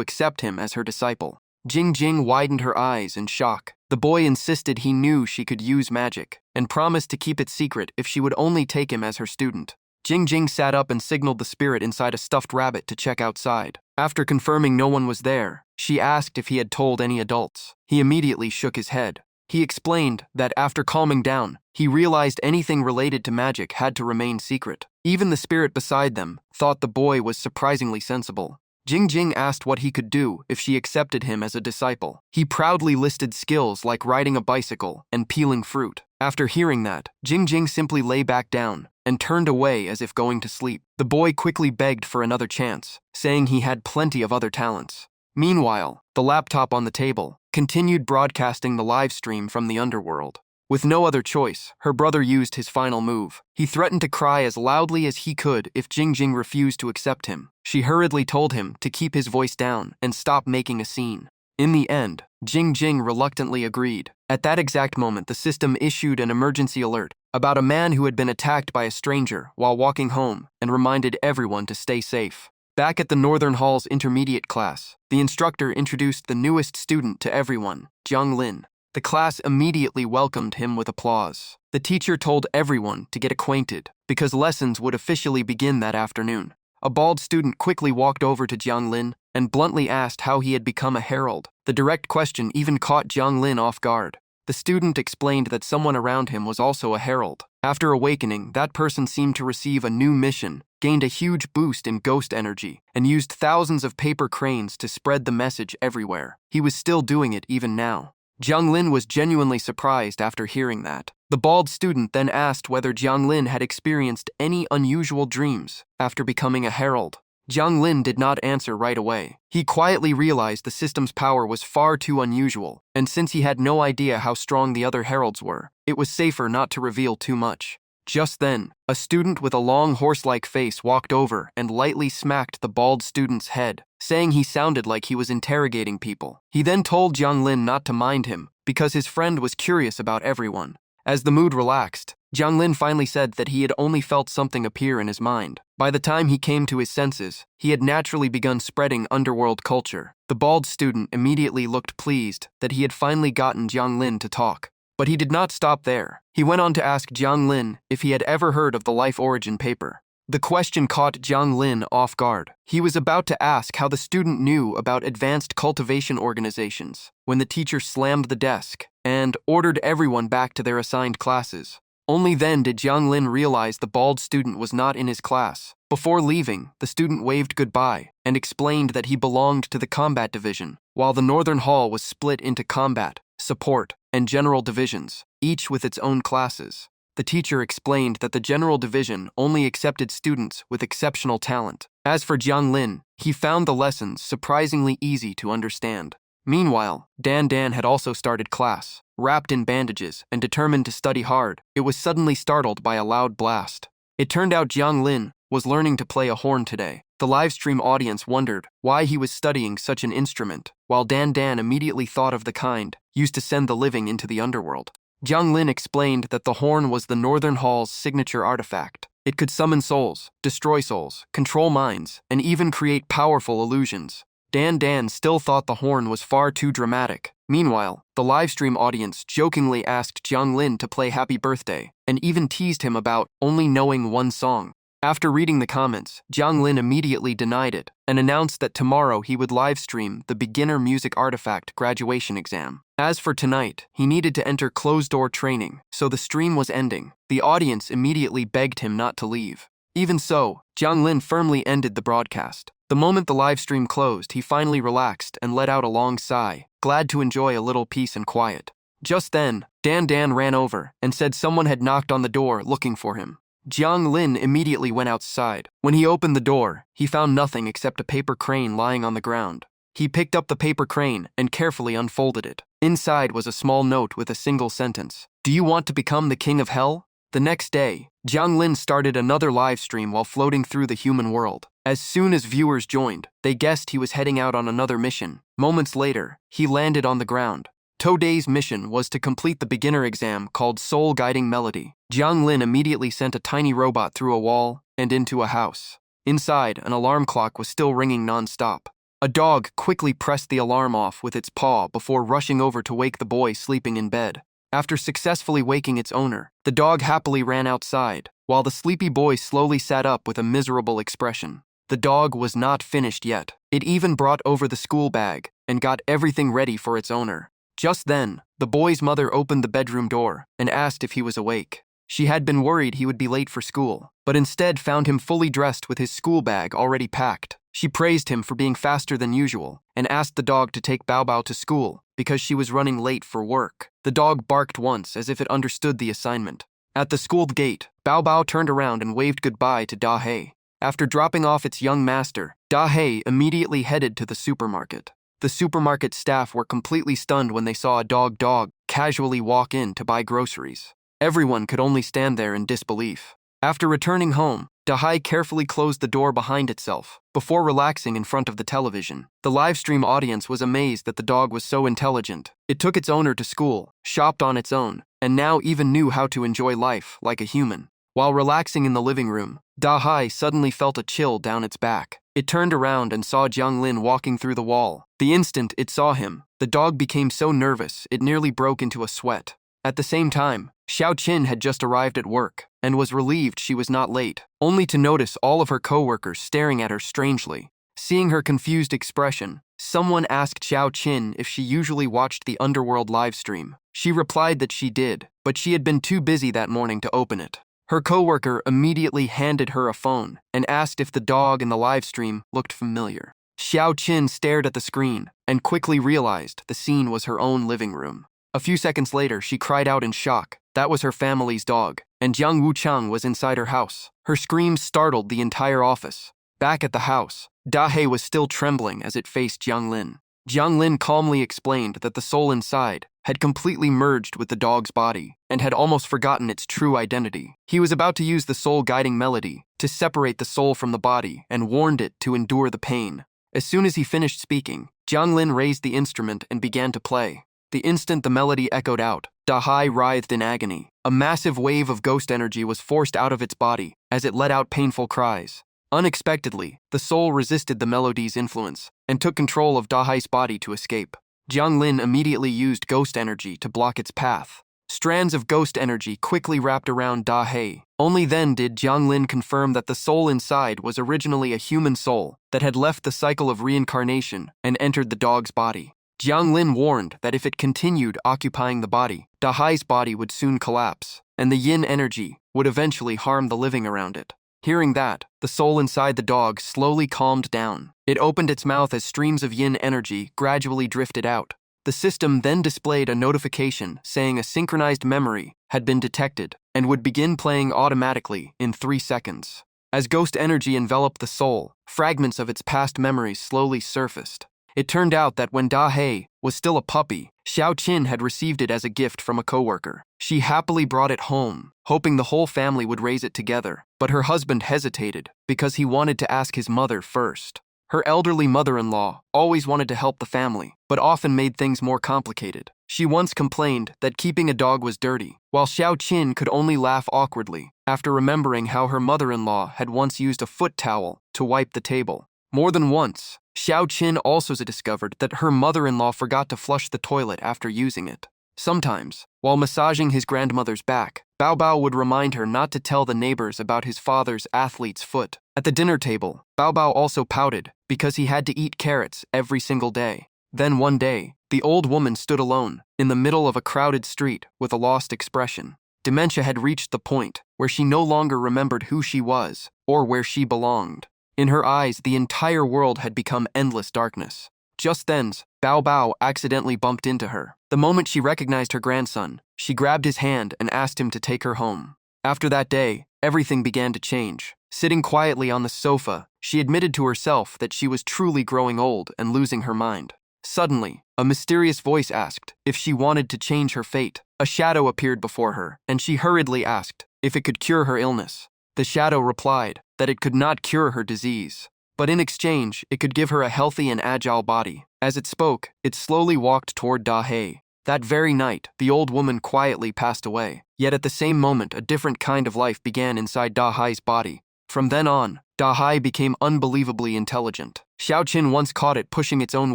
accept him as her disciple. Jingjing widened her eyes in shock. The boy insisted he knew she could use magic and promised to keep it secret if she would only take him as her student. Jingjing sat up and signaled the spirit inside a stuffed rabbit to check outside. After confirming no one was there, she asked if he had told any adults. He immediately shook his head. He explained that after calming down, he realized anything related to magic had to remain secret. Even the spirit beside them thought the boy was surprisingly sensible. Jingjing asked what he could do if she accepted him as a disciple. He proudly listed skills like riding a bicycle and peeling fruit. After hearing that, Jingjing simply lay back down and turned away as if going to sleep. The boy quickly begged for another chance, saying he had plenty of other talents. Meanwhile, the laptop on the table continued broadcasting the live stream from the underworld. With no other choice, her brother used his final move. He threatened to cry as loudly as he could if Jingjing refused to accept him. She hurriedly told him to keep his voice down and stop making a scene. In the end, Jingjing reluctantly agreed. At that exact moment, the system issued an emergency alert about a man who had been attacked by a stranger while walking home and reminded everyone to stay safe. Back at the Northern Hall's intermediate class, the instructor introduced the newest student to everyone, Jiang Lin. The class immediately welcomed him with applause. The teacher told everyone to get acquainted because lessons would officially begin that afternoon. A bald student quickly walked over to Jiang Lin and bluntly asked how he had become a herald. The direct question even caught Jiang Lin off guard. The student explained that someone around him was also a herald. After awakening, that person seemed to receive a new mission, gained a huge boost in ghost energy, and used thousands of paper cranes to spread the message everywhere. He was still doing it even now. Jiang Lin was genuinely surprised after hearing that. The bald student then asked whether Jiang Lin had experienced any unusual dreams after becoming a herald. Jiang Lin did not answer right away. He quietly realized the system's power was far too unusual, and since he had no idea how strong the other heralds were, it was safer not to reveal too much. Just then, a student with a long horse-like face walked over and lightly smacked the bald student's head, saying he sounded like he was interrogating people. He then told Jiang Lin not to mind him because his friend was curious about everyone. As the mood relaxed, Jiang Lin finally said that he had only felt something appear in his mind. By the time he came to his senses, he had naturally begun spreading underworld culture. The bald student immediately looked pleased that he had finally gotten Jiang Lin to talk. But he did not stop there. He went on to ask Jiang Lin if he had ever heard of the life origin paper. The question caught Jiang Lin off guard. He was about to ask how the student knew about advanced cultivation organizations when the teacher slammed the desk and ordered everyone back to their assigned classes. Only then did Jiang Lin realize the bald student was not in his class. Before leaving, the student waved goodbye and explained that he belonged to the combat division, while the Northern Hall was split into combat, support, and general divisions, each with its own classes. The teacher explained that the general division only accepted students with exceptional talent. As for Jiang Lin, he found the lessons surprisingly easy to understand. Meanwhile, Dan had also started class. Wrapped in bandages and determined to study hard, it was suddenly startled by a loud blast. It turned out Jiang Lin was learning to play a horn today. The livestream audience wondered why he was studying such an instrument, while Dan immediately thought of the kind used to send the living into the underworld. Jiang Lin explained that the horn was the Northern Hall's signature artifact. It could summon souls, destroy souls, control minds, and even create powerful illusions. Dan still thought the horn was far too dramatic. Meanwhile, the livestream audience jokingly asked Jiang Lin to play Happy Birthday, and even teased him about only knowing one song. After reading the comments, Jiang Lin immediately denied it and announced that tomorrow he would livestream the Beginner Music Artifact graduation exam. As for tonight, he needed to enter closed-door training, so the stream was ending. The audience immediately begged him not to leave. Even so, Jiang Lin firmly ended the broadcast. The moment the livestream closed, he finally relaxed and let out a long sigh, glad to enjoy a little peace and quiet. Just then, Dan ran over and said someone had knocked on the door looking for him. Jiang Lin immediately went outside. When he opened the door, he found nothing except a paper crane lying on the ground. He picked up the paper crane and carefully unfolded it. Inside was a small note with a single sentence. "Do you want to become the king of hell?" The next day, Jiang Lin started another live stream while floating through the human world. As soon as viewers joined, they guessed he was heading out on another mission. Moments later, he landed on the ground. Today's mission was to complete the beginner exam called Soul Guiding Melody. Jiang Lin immediately sent a tiny robot through a wall and into a house. Inside, an alarm clock was still ringing non-stop. A dog quickly pressed the alarm off with its paw before rushing over to wake the boy sleeping in bed. After successfully waking its owner, the dog happily ran outside, while the sleepy boy slowly sat up with a miserable expression. The dog was not finished yet. It even brought over the school bag and got everything ready for its owner. Just then, the boy's mother opened the bedroom door and asked if he was awake. She had been worried he would be late for school, but instead found him fully dressed with his school bag already packed. She praised him for being faster than usual and asked the dog to take Bao Bao to school because she was running late for work. The dog barked once as if it understood the assignment. At the school gate, Bao Bao turned around and waved goodbye to Da Hei. After dropping off its young master, Da Hei immediately headed to the supermarket. The supermarket staff were completely stunned when they saw a dog casually walk in to buy groceries. Everyone could only stand there in disbelief. After returning home, Da Hei carefully closed the door behind itself before relaxing in front of the television. The livestream audience was amazed that the dog was so intelligent. It took its owner to school, shopped on its own, and now even knew how to enjoy life like a human. While relaxing in the living room, Da Hei suddenly felt a chill down its back. It turned around and saw Jiang Lin walking through the wall. The instant it saw him, the dog became so nervous it nearly broke into a sweat. At the same time, Xiao Qin had just arrived at work and was relieved she was not late, only to notice all of her co-workers staring at her strangely. Seeing her confused expression, someone asked Xiao Qin if she usually watched the Underworld livestream. She replied that she did, but she had been too busy that morning to open it. Her coworker immediately handed her a phone and asked if the dog in the livestream looked familiar. Xiao Qin stared at the screen and quickly realized the scene was her own living room. A few seconds later, she cried out in shock. That was her family's dog, and Jiang Wuchang was inside her house. Her screams startled the entire office. Back at the house, Da Hei was still trembling as it faced Jiang Lin. Jiang Lin calmly explained that the soul inside had completely merged with the dog's body and had almost forgotten its true identity. He was about to use the soul guiding melody to separate the soul from the body and warned it to endure the pain. As soon as he finished speaking, Jiang Lin raised the instrument and began to play. The instant the melody echoed out, Da Hei writhed in agony. A massive wave of ghost energy was forced out of its body as it let out painful cries. Unexpectedly, the soul resisted the melody's influence and took control of Da Hei's body to escape. Jiang Lin immediately used ghost energy to block its path. Strands of ghost energy quickly wrapped around Da Hei. Only then did Jiang Lin confirm that the soul inside was originally a human soul that had left the cycle of reincarnation and entered the dog's body. Jiang Lin warned that if it continued occupying the body, Da Hai's body would soon collapse, and the yin energy would eventually harm the living around it. Hearing that, the soul inside the dog slowly calmed down. It opened its mouth as streams of yin energy gradually drifted out. The system then displayed a notification saying a synchronized memory had been detected and would begin playing automatically in 3 seconds. As ghost energy enveloped the soul, fragments of its past memories slowly surfaced. It turned out that when Da Hei was still a puppy, Xiao Qin had received it as a gift from a coworker. She happily brought it home, hoping the whole family would raise it together, but her husband hesitated because he wanted to ask his mother first. Her elderly mother-in-law always wanted to help the family, but often made things more complicated. She once complained that keeping a dog was dirty, while Xiao Qin could only laugh awkwardly after remembering how her mother-in-law had once used a foot towel to wipe the table. More than once, Xiao Qin also discovered that her mother-in-law forgot to flush the toilet after using it. Sometimes, while massaging his grandmother's back, Bao Bao would remind her not to tell the neighbors about his father's athlete's foot. At the dinner table, Bao Bao also pouted because he had to eat carrots every single day. Then one day, the old woman stood alone in the middle of a crowded street with a lost expression. Dementia had reached the point where she no longer remembered who she was or where she belonged. In her eyes, the entire world had become endless darkness. Just then, Bao Bao accidentally bumped into her. The moment she recognized her grandson, she grabbed his hand and asked him to take her home. After that day, everything began to change. Sitting quietly on the sofa, she admitted to herself that she was truly growing old and losing her mind. Suddenly, a mysterious voice asked if she wanted to change her fate. A shadow appeared before her, and she hurriedly asked if it could cure her illness. The shadow replied that it could not cure her disease, but in exchange, it could give her a healthy and agile body. As it spoke, it slowly walked toward Da Hei. That very night, the old woman quietly passed away. Yet at the same moment, a different kind of life began inside Da Hai's body. From then on, Da Hai became unbelievably intelligent. Xiao Qin once caught it pushing its own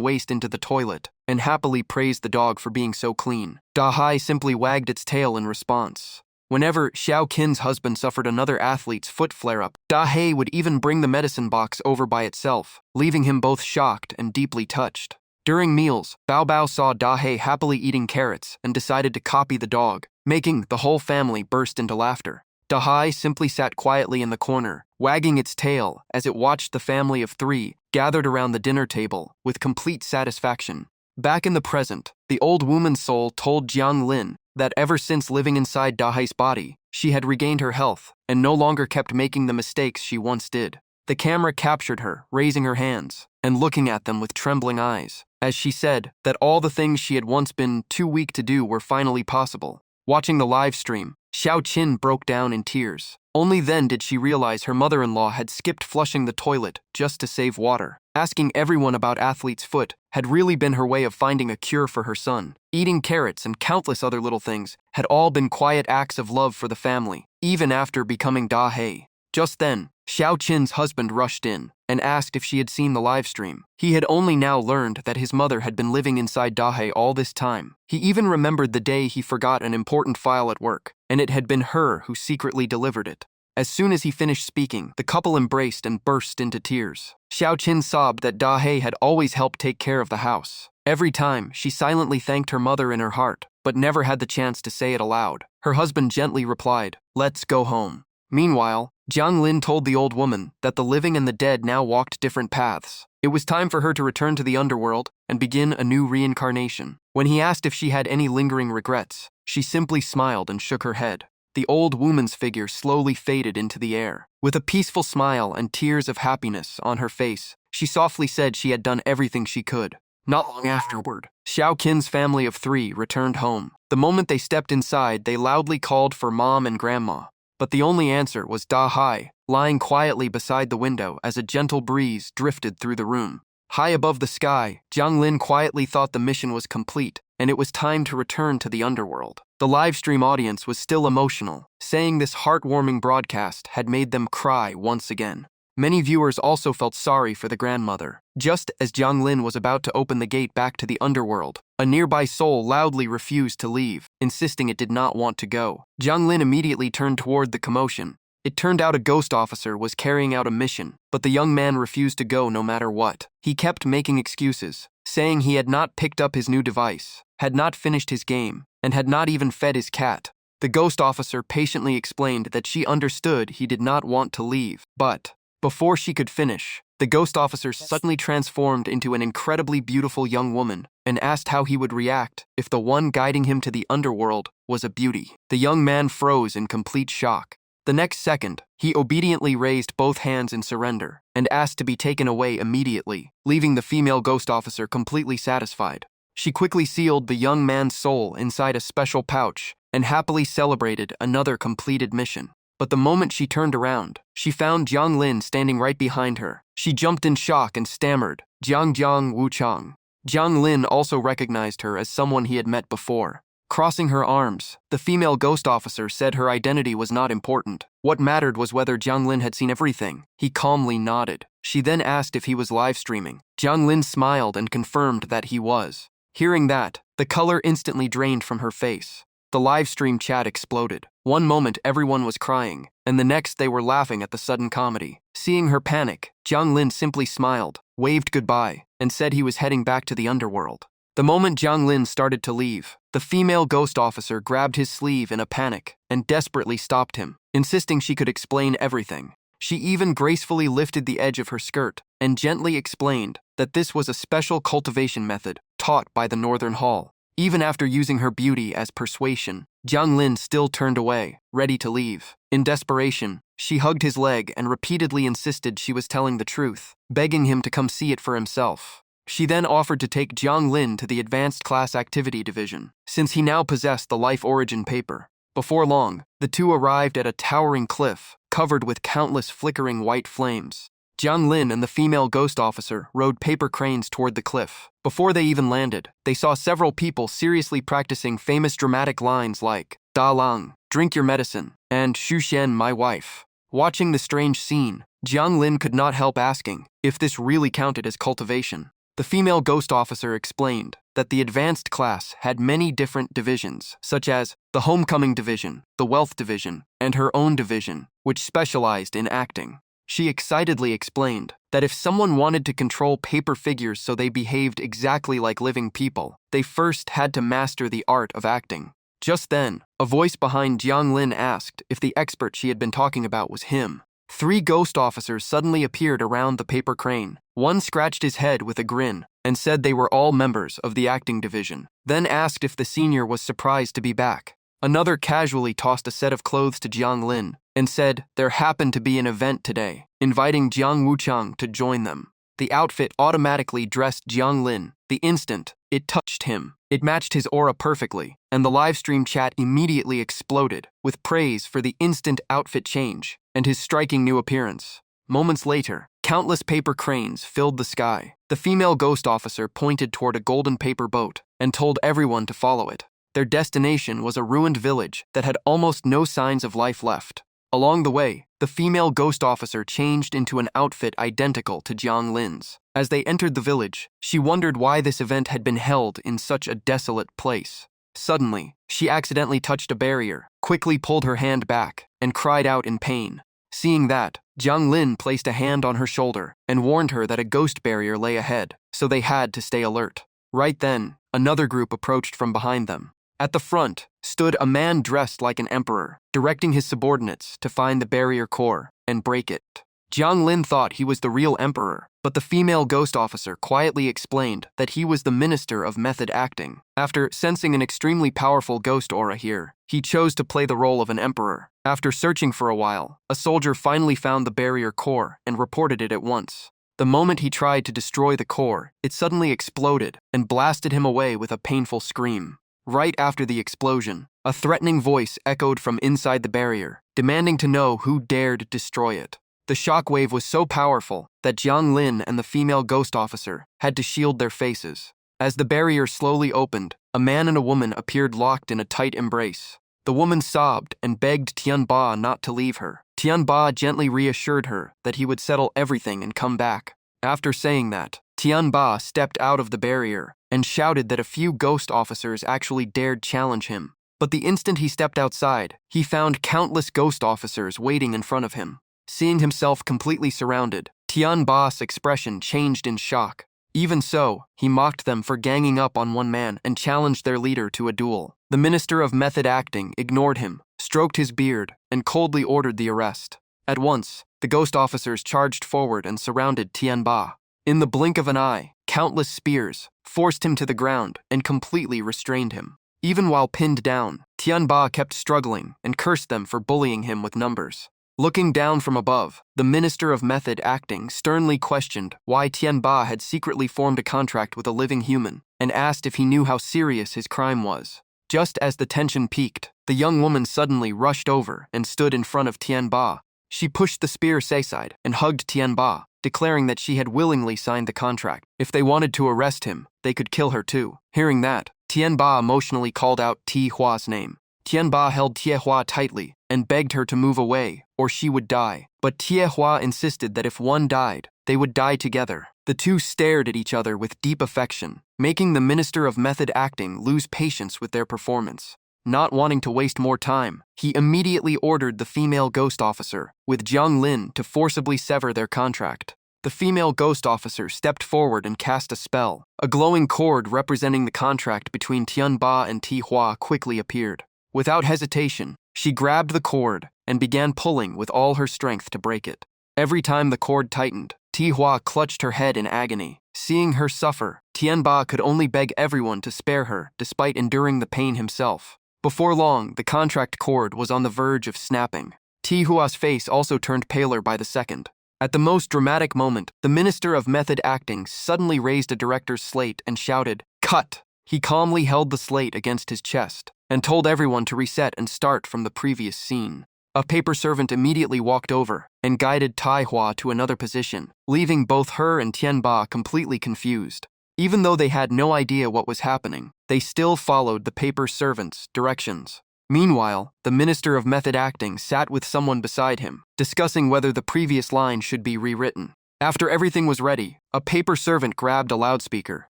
waste into the toilet, and happily praised the dog for being so clean. Da Hai simply wagged its tail in response. Whenever Xiao Qin's husband suffered another athlete's foot flare-up, Da Hei would even bring the medicine box over by itself, leaving him both shocked and deeply touched. During meals, Bao Bao saw Da Hei happily eating carrots and decided to copy the dog, making the whole family burst into laughter. Da Hei simply sat quietly in the corner, wagging its tail as it watched the family of three gathered around the dinner table with complete satisfaction. Back in the present, the old woman's soul told Jiang Lin that ever since living inside Da Hai's body, she had regained her health and no longer kept making the mistakes she once did. The camera captured her, raising her hands and looking at them with trembling eyes, as she said that all the things she had once been too weak to do were finally possible. Watching the live stream, Xiao Qin broke down in tears. Only then did she realize her mother-in-law had skipped flushing the toilet just to save water. Asking everyone about athlete's foot had really been her way of finding a cure for her son. Eating carrots and countless other little things had all been quiet acts of love for the family, even after becoming Da Hei. Just then, Xiao Qin's husband rushed in and asked if she had seen the live stream. He had only now learned that his mother had been living inside Da Hei all this time. He even remembered the day he forgot an important file at work, and it had been her who secretly delivered it. As soon as he finished speaking, the couple embraced and burst into tears. Xiao Qin sobbed that Da Hei had always helped take care of the house. Every time, she silently thanked her mother in her heart, but never had the chance to say it aloud. Her husband gently replied, "Let's go home." Meanwhile, Jiang Lin told the old woman that the living and the dead now walked different paths. It was time for her to return to the underworld and begin a new reincarnation. When he asked if she had any lingering regrets, she simply smiled and shook her head. The old woman's figure slowly faded into the air. With a peaceful smile and tears of happiness on her face, she softly said she had done everything she could. Not long afterward, Xiao Qin's family of three returned home. The moment they stepped inside, they loudly called for Mom and Grandma. But the only answer was Da Hai, lying quietly beside the window as a gentle breeze drifted through the room. High above the sky, Jiang Lin quietly thought the mission was complete, and it was time to return to the underworld. The livestream audience was still emotional, saying this heartwarming broadcast had made them cry once again. Many viewers also felt sorry for the grandmother. Just as Jiang Lin was about to open the gate back to the underworld, a nearby soul loudly refused to leave, insisting it did not want to go. Jiang Lin immediately turned toward the commotion. It turned out a ghost officer was carrying out a mission, but the young man refused to go no matter what. He kept making excuses, saying he had not picked up his new device, had not finished his game, and had not even fed his cat. The ghost officer patiently explained that she understood he did not want to leave, but before she could finish, the ghost officer suddenly transformed into an incredibly beautiful young woman and asked how he would react if the one guiding him to the underworld was a beauty. The young man froze in complete shock. The next second, he obediently raised both hands in surrender and asked to be taken away immediately, leaving the female ghost officer completely satisfied. She quickly sealed the young man's soul inside a special pouch and happily celebrated another completed mission. But the moment she turned around, she found Jiang Lin standing right behind her. She jumped in shock and stammered, "Jiang Wu Chang." Jiang Lin also recognized her as someone he had met before. Crossing her arms, the female ghost officer said her identity was not important. What mattered was whether Jiang Lin had seen everything. He calmly nodded. She then asked if he was live streaming. Jiang Lin smiled and confirmed that he was. Hearing that, the color instantly drained from her face. The live stream chat exploded. One moment everyone was crying, and the next they were laughing at the sudden comedy. Seeing her panic, Jiang Lin simply smiled, waved goodbye, and said he was heading back to the underworld. The moment Jiang Lin started to leave, the female ghost officer grabbed his sleeve in a panic and desperately stopped him, insisting she could explain everything. She even gracefully lifted the edge of her skirt and gently explained that this was a special cultivation method taught by the Northern Hall. Even after using her beauty as persuasion, Jiang Lin still turned away, ready to leave. In desperation, she hugged his leg and repeatedly insisted she was telling the truth, begging him to come see it for himself. She then offered to take Jiang Lin to the Advanced Class Activity Division, since he now possessed the life origin paper. Before long, the two arrived at a towering cliff, covered with countless flickering white flames. Jiang Lin and the female ghost officer rode paper cranes toward the cliff. Before they even landed, they saw several people seriously practicing famous dramatic lines like, Da Lang, drink your medicine, and Xu Xian, my wife. Watching the strange scene, Jiang Lin could not help asking if this really counted as cultivation. The female ghost officer explained that the advanced class had many different divisions, such as the Homecoming Division, the Wealth Division, and her own division, which specialized in acting. She excitedly explained that if someone wanted to control paper figures so they behaved exactly like living people, they first had to master the art of acting. Just then, a voice behind Jiang Lin asked if the expert she had been talking about was him. 3 ghost officers suddenly appeared around the paper crane. One scratched his head with a grin and said they were all members of the acting division, then asked if the senior was surprised to be back. Another casually tossed a set of clothes to Jiang Lin and said there happened to be an event today, inviting Jiang Wuchang to join them. The outfit automatically dressed Jiang Lin the instant it touched him. It matched his aura perfectly, and the livestream chat immediately exploded with praise for the instant outfit change and his striking new appearance. Moments later, countless paper cranes filled the sky. The female ghost officer pointed toward a golden paper boat and told everyone to follow it. Their destination was a ruined village that had almost no signs of life left. Along the way, the female ghost officer changed into an outfit identical to Jiang Lin's. As they entered the village, she wondered why this event had been held in such a desolate place. Suddenly, she accidentally touched a barrier, quickly pulled her hand back, and cried out in pain. Seeing that, Jiang Lin placed a hand on her shoulder and warned her that a ghost barrier lay ahead, so they had to stay alert. Right then, another group approached from behind them. At the front stood a man dressed like an emperor, directing his subordinates to find the barrier core and break it. Jiang Lin thought he was the real emperor, but the female ghost officer quietly explained that he was the minister of method acting. After sensing an extremely powerful ghost aura here, he chose to play the role of an emperor. After searching for a while, a soldier finally found the barrier core and reported it at once. The moment he tried to destroy the core, it suddenly exploded and blasted him away with a painful scream. Right after the explosion, a threatening voice echoed from inside the barrier, demanding to know who dared destroy it. The shockwave was so powerful that Jiang Lin and the female ghost officer had to shield their faces. As the barrier slowly opened, a man and a woman appeared locked in a tight embrace. The woman sobbed and begged Tian Ba not to leave her. Tian Ba gently reassured her that he would settle everything and come back. After saying that, Tian Ba stepped out of the barrier and shouted that a few ghost officers actually dared challenge him. But the instant he stepped outside, he found countless ghost officers waiting in front of him. Seeing himself completely surrounded, Tian Ba's expression changed in shock. Even so, he mocked them for ganging up on one man and challenged their leader to a duel. The minister of method acting ignored him, stroked his beard, and coldly ordered the arrest. At once, the ghost officers charged forward and surrounded Tian Ba. In the blink of an eye, countless spears forced him to the ground and completely restrained him. Even while pinned down, Tian Ba kept struggling and cursed them for bullying him with numbers. Looking down from above, the minister of method acting sternly questioned why Tian Ba had secretly formed a contract with a living human and asked if he knew how serious his crime was. Just as the tension peaked, the young woman suddenly rushed over and stood in front of Tian Ba. She pushed the spear aside and hugged Tian Ba, declaring that she had willingly signed the contract. If they wanted to arrest him, they could kill her too. Hearing that, Tian Ba emotionally called out Ti Hua's name. Tian Ba held Tie Hua tightly and begged her to move away, or she would die. But Tie Hua insisted that if one died, they would die together. The two stared at each other with deep affection, making the minister of method acting lose patience with their performance. Not wanting to waste more time, he immediately ordered the female ghost officer with Jiang Lin to forcibly sever their contract. The female ghost officer stepped forward and cast a spell. A glowing cord representing the contract between Tian Ba and Ti Hua quickly appeared. Without hesitation, she grabbed the cord and began pulling with all her strength to break it. Every time the cord tightened, Tihua clutched her head in agony. Seeing her suffer, Tianba could only beg everyone to spare her despite enduring the pain himself. Before long, the contract cord was on the verge of snapping. Tihua's face also turned paler by the second. At the most dramatic moment, the Minister of Method Acting suddenly raised a director's slate and shouted, "Cut!" He calmly held the slate against his chest and told everyone to reset and start from the previous scene. A paper servant immediately walked over and guided Taihua to another position, leaving both her and Tianba completely confused. Even though they had no idea what was happening, they still followed the paper servant's directions. Meanwhile, the Minister of Method Acting sat with someone beside him, discussing whether the previous line should be rewritten. After everything was ready, a paper servant grabbed a loudspeaker,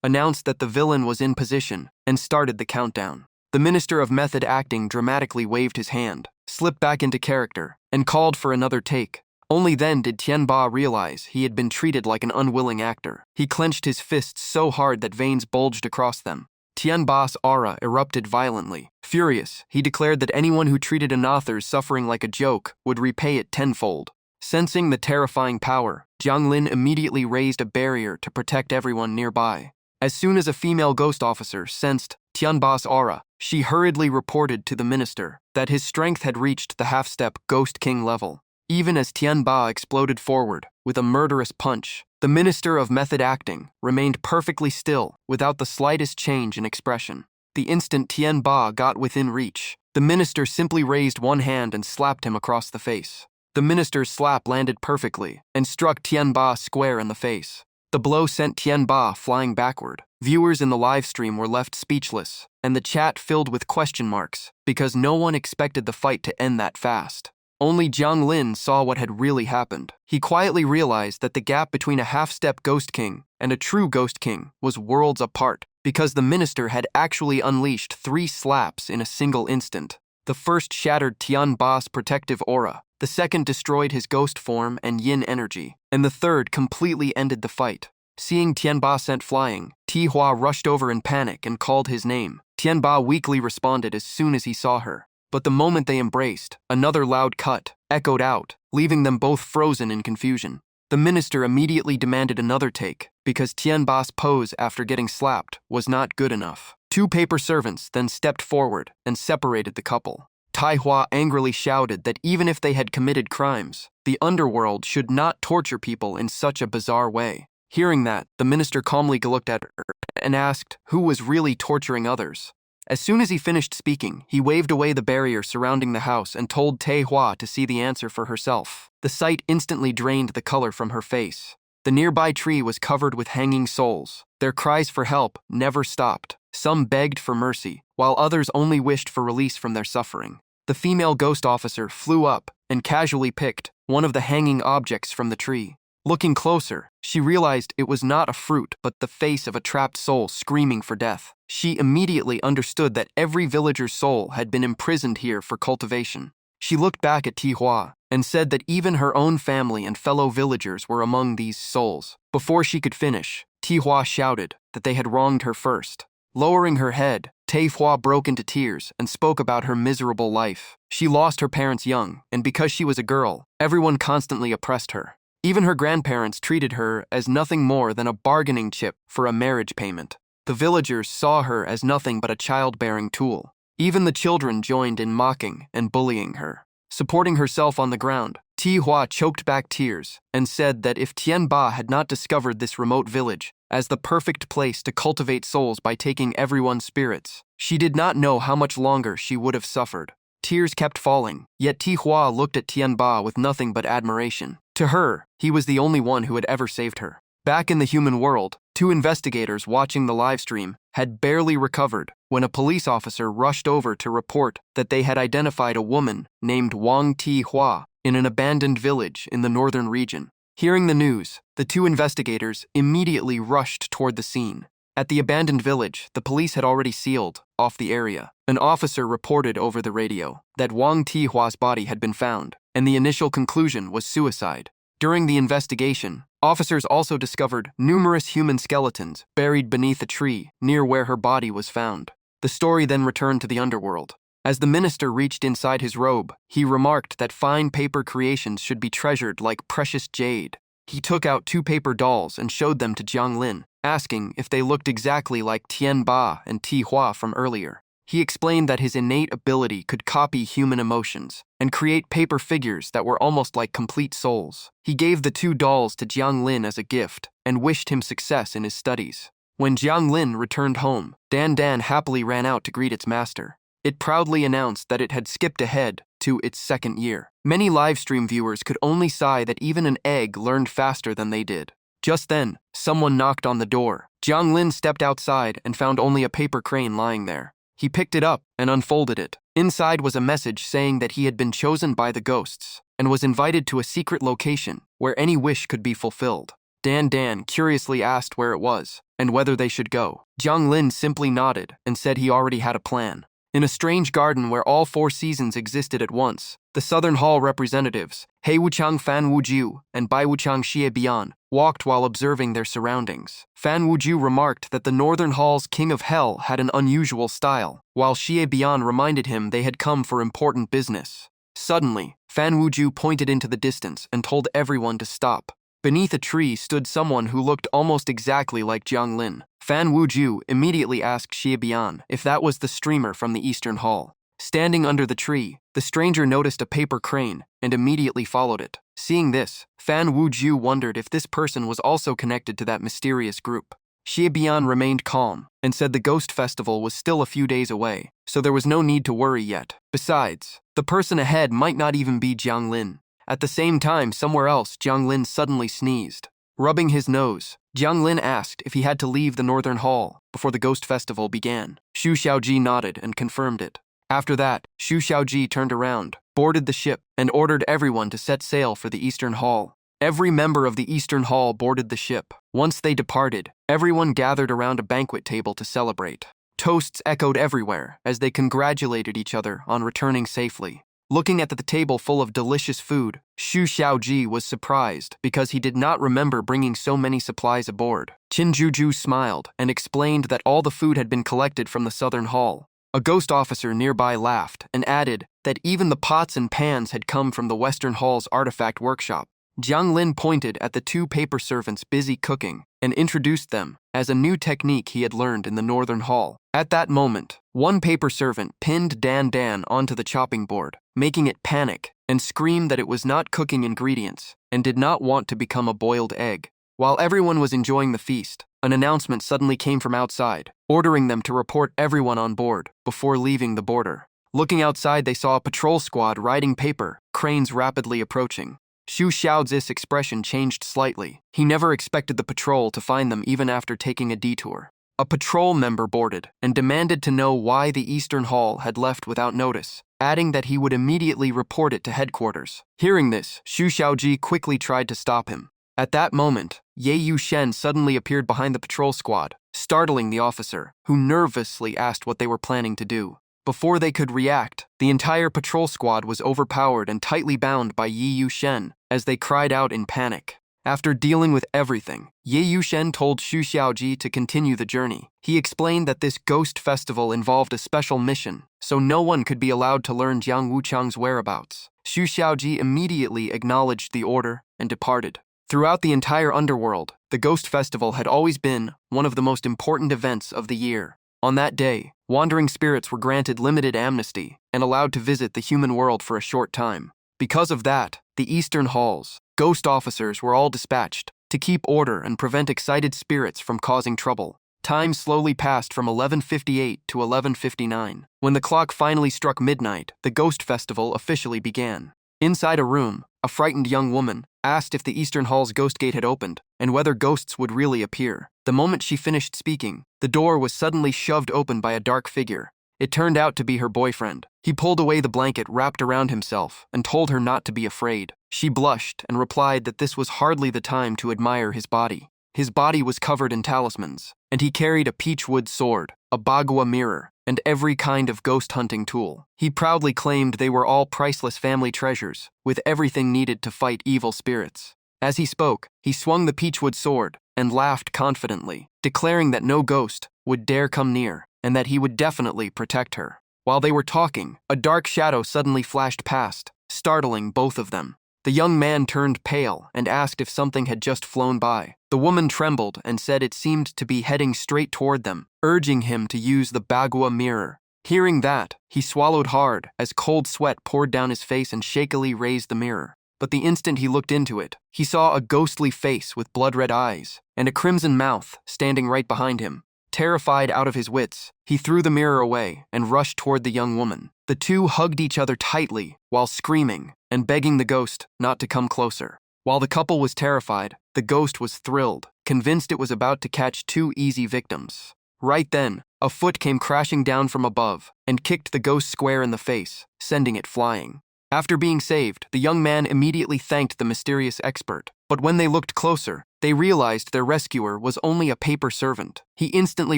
announced that the villain was in position, and started the countdown. The Minister of Method Acting dramatically waved his hand, slipped back into character, and called for another take. Only then did Tianba realize he had been treated like an unwilling actor. He clenched his fists so hard that veins bulged across them. Tianba's aura erupted violently. Furious, he declared that anyone who treated an author's suffering like a joke would repay it tenfold. Sensing the terrifying power, Jiang Lin immediately raised a barrier to protect everyone nearby. As soon as a female ghost officer sensed Tianba's aura, she hurriedly reported to the minister that his strength had reached the half-step Ghost King level. Even as Tianba exploded forward with a murderous punch, the Minister of Method Acting remained perfectly still without the slightest change in expression. The instant Tianba got within reach, the minister simply raised one hand and slapped him across the face. The minister's slap landed perfectly and struck Tianba square in the face. The blow sent Tianba flying backward. Viewers in the live stream were left speechless, and the chat filled with question marks because no one expected the fight to end that fast. Only Jiang Lin saw what had really happened. He quietly realized that the gap between a half-step Ghost King and a true Ghost King was worlds apart because the minister had actually unleashed 3 slaps in a single instant. The first shattered Tianba's protective aura, the second destroyed his ghost form and yin energy, and the third completely ended the fight. Seeing Tianba sent flying, Tihua rushed over in panic and called his name. Tianba weakly responded as soon as he saw her. But the moment they embraced, another loud cut echoed out, leaving them both frozen in confusion. The minister immediately demanded another take because Tianba's pose after getting slapped was not good enough. 2 paper servants then stepped forward and separated the couple. Taihua angrily shouted that even if they had committed crimes, the underworld should not torture people in such a bizarre way. Hearing that, the minister calmly looked at her and asked who was really torturing others. As soon as he finished speaking, he waved away the barrier surrounding the house and told Taihua to see the answer for herself. The sight instantly drained the color from her face. The nearby tree was covered with hanging souls. Their cries for help never stopped. Some begged for mercy, while others only wished for release from their suffering. The female ghost officer flew up and casually picked one of the hanging objects from the tree. Looking closer, she realized it was not a fruit but the face of a trapped soul screaming for death. She immediately understood that every villager's soul had been imprisoned here for cultivation. She looked back at Tihua and said that even her own family and fellow villagers were among these souls. Before she could finish, Tihua shouted that they had wronged her first. Lowering her head, Taihua broke into tears and spoke about her miserable life. She lost her parents young, and because she was a girl, everyone constantly oppressed her. Even her grandparents treated her as nothing more than a bargaining chip for a marriage payment. The villagers saw her as nothing but a childbearing tool. Even the children joined in mocking and bullying her. Supporting herself on the ground, Tihua choked back tears and said that if Tianba had not discovered this remote village as the perfect place to cultivate souls by taking everyone's spirits, she did not know how much longer she would have suffered. Tears kept falling, yet Tihua looked at Tianba with nothing but admiration. To her, he was the only one who had ever saved her. Back in the human world, 2 investigators watching the live stream had barely recovered when a police officer rushed over to report that they had identified a woman named Wang Tihua in an abandoned village in the northern region. Hearing the news, the 2 investigators immediately rushed toward the scene. At the abandoned village, the police had already sealed off the area. An officer reported over the radio that Wang Tihua's body had been found, and the initial conclusion was suicide. During the investigation, officers also discovered numerous human skeletons buried beneath a tree near where her body was found. The story then returned to the underworld. As the minister reached inside his robe, he remarked that fine paper creations should be treasured like precious jade. He took out 2 paper dolls and showed them to Jiang Lin, asking if they looked exactly like Tian Ba and Ti Hua from earlier. He explained that his innate ability could copy human emotions and create paper figures that were almost like complete souls. He gave the 2 dolls to Jiang Lin as a gift and wished him success in his studies. When Jiang Lin returned home, Dan Dan happily ran out to greet its master. It proudly announced that it had skipped ahead to its 2nd year. Many livestream viewers could only sigh that even an egg learned faster than they did. Just then, someone knocked on the door. Jiang Lin stepped outside and found only a paper crane lying there. He picked it up and unfolded it. Inside was a message saying that he had been chosen by the ghosts and was invited to a secret location where any wish could be fulfilled. Dan Dan curiously asked where it was and whether they should go. Jiang Lin simply nodded and said he already had a plan. In a strange garden where all 4 seasons existed at once, the Southern Hall representatives, He Wuchang Fan Wujiu and Bai Wuchang Xie Bian, walked while observing their surroundings. Fan Wujiu remarked that the Northern Hall's King of Hell had an unusual style, while Xie Bian reminded him they had come for important business. Suddenly, Fan Wujiu pointed into the distance and told everyone to stop. Beneath a tree stood someone who looked almost exactly like Jiang Lin. Fan Wujiu immediately asked Xie Bian if that was the streamer from the Eastern Hall. Standing under the tree, the stranger noticed a paper crane and immediately followed it. Seeing this, Fan Wujiu wondered if this person was also connected to that mysterious group. Xie Bian remained calm and said the Ghost Festival was still a few days away, so there was no need to worry yet. Besides, the person ahead might not even be Jiang Lin. At the same time, somewhere else, Jiang Lin suddenly sneezed. Rubbing his nose, Jiang Lin asked if he had to leave the Northern Hall before the Ghost Festival began. Xu Xiaoji nodded and confirmed it. After that, Xu Xiaoji turned around, boarded the ship, and ordered everyone to set sail for the Eastern Hall. Every member of the Eastern Hall boarded the ship. Once they departed, everyone gathered around a banquet table to celebrate. Toasts echoed everywhere as they congratulated each other on returning safely. Looking at the table full of delicious food, Xu Xiaoji was surprised because he did not remember bringing so many supplies aboard. Qin Juju smiled and explained that all the food had been collected from the Southern Hall. A ghost officer nearby laughed and added that even the pots and pans had come from the Western Hall's artifact workshop. Jiang Lin pointed at the 2 paper servants busy cooking and introduced them as a new technique he had learned in the Northern Hall. At that moment, one paper servant pinned Dan Dan onto the chopping board, making it panic and scream that it was not cooking ingredients and did not want to become a boiled egg. While everyone was enjoying the feast, an announcement suddenly came from outside, ordering them to report everyone on board before leaving the border. Looking outside, they saw a patrol squad riding paper, cranes rapidly approaching. Xu Xiaozi's expression changed slightly. He never expected the patrol to find them even after taking a detour. A patrol member boarded and demanded to know why the Eastern Hall had left without notice, adding that he would immediately report it to headquarters. Hearing this, Xu Xiaoji quickly tried to stop him. At that moment, Ye Yushen suddenly appeared behind the patrol squad, startling the officer, who nervously asked what they were planning to do. Before they could react, the entire patrol squad was overpowered and tightly bound by Ye Yushen as they cried out in panic. After dealing with everything, Ye Yushen told Xu Xiaoji to continue the journey. He explained that this ghost festival involved a special mission, so no one could be allowed to learn Jiang Wuchang's whereabouts. Xu Xiaoji immediately acknowledged the order and departed. Throughout the entire underworld, the Ghost Festival had always been one of the most important events of the year. On that day, wandering spirits were granted limited amnesty and allowed to visit the human world for a short time. Because of that, the Eastern Halls, ghost officers were all dispatched to keep order and prevent excited spirits from causing trouble. Time slowly passed from 11:58 to 11:59. When the clock finally struck midnight, the Ghost Festival officially began. Inside a room, a frightened young woman asked if the Eastern Hall's ghost gate had opened and whether ghosts would really appear. The moment she finished speaking, the door was suddenly shoved open by a dark figure. It turned out to be her boyfriend. He pulled away the blanket wrapped around himself and told her not to be afraid. She blushed and replied that this was hardly the time to admire his body. His body was covered in talismans, and he carried a peachwood sword, a bagua mirror, and every kind of ghost hunting tool. He proudly claimed they were all priceless family treasures, with everything needed to fight evil spirits. As he spoke, he swung the peachwood sword and laughed confidently, declaring that no ghost would dare come near and that he would definitely protect her. While they were talking, a dark shadow suddenly flashed past, startling both of them. The young man turned pale and asked if something had just flown by. The woman trembled and said it seemed to be heading straight toward them, urging him to use the bagua mirror. Hearing that, he swallowed hard as cold sweat poured down his face and shakily raised the mirror. But the instant he looked into it, he saw a ghostly face with blood-red eyes and a crimson mouth standing right behind him. Terrified out of his wits, he threw the mirror away and rushed toward the young woman. The two hugged each other tightly while screaming and begging the ghost not to come closer. While the couple was terrified, the ghost was thrilled, convinced it was about to catch two easy victims. Right then, a foot came crashing down from above and kicked the ghost square in the face, sending it flying. After being saved, the young man immediately thanked the mysterious expert, but when they looked closer, they realized their rescuer was only a paper servant. He instantly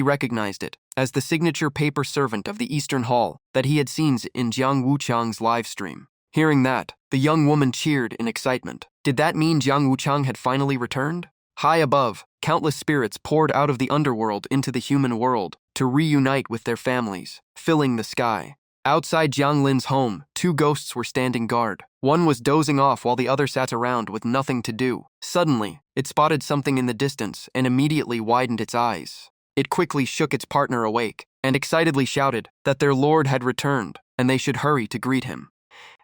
recognized it as the signature paper servant of the Eastern Hall that he had seen in Jiang Wuchang's live stream. Hearing that, the young woman cheered in excitement. Did that mean Jiang Wuchang had finally returned? High above, countless spirits poured out of the underworld into the human world to reunite with their families, filling the sky. Outside Jiang Lin's home, two ghosts were standing guard. One was dozing off while the other sat around with nothing to do. Suddenly, it spotted something in the distance and immediately widened its eyes. It quickly shook its partner awake and excitedly shouted that their lord had returned and they should hurry to greet him.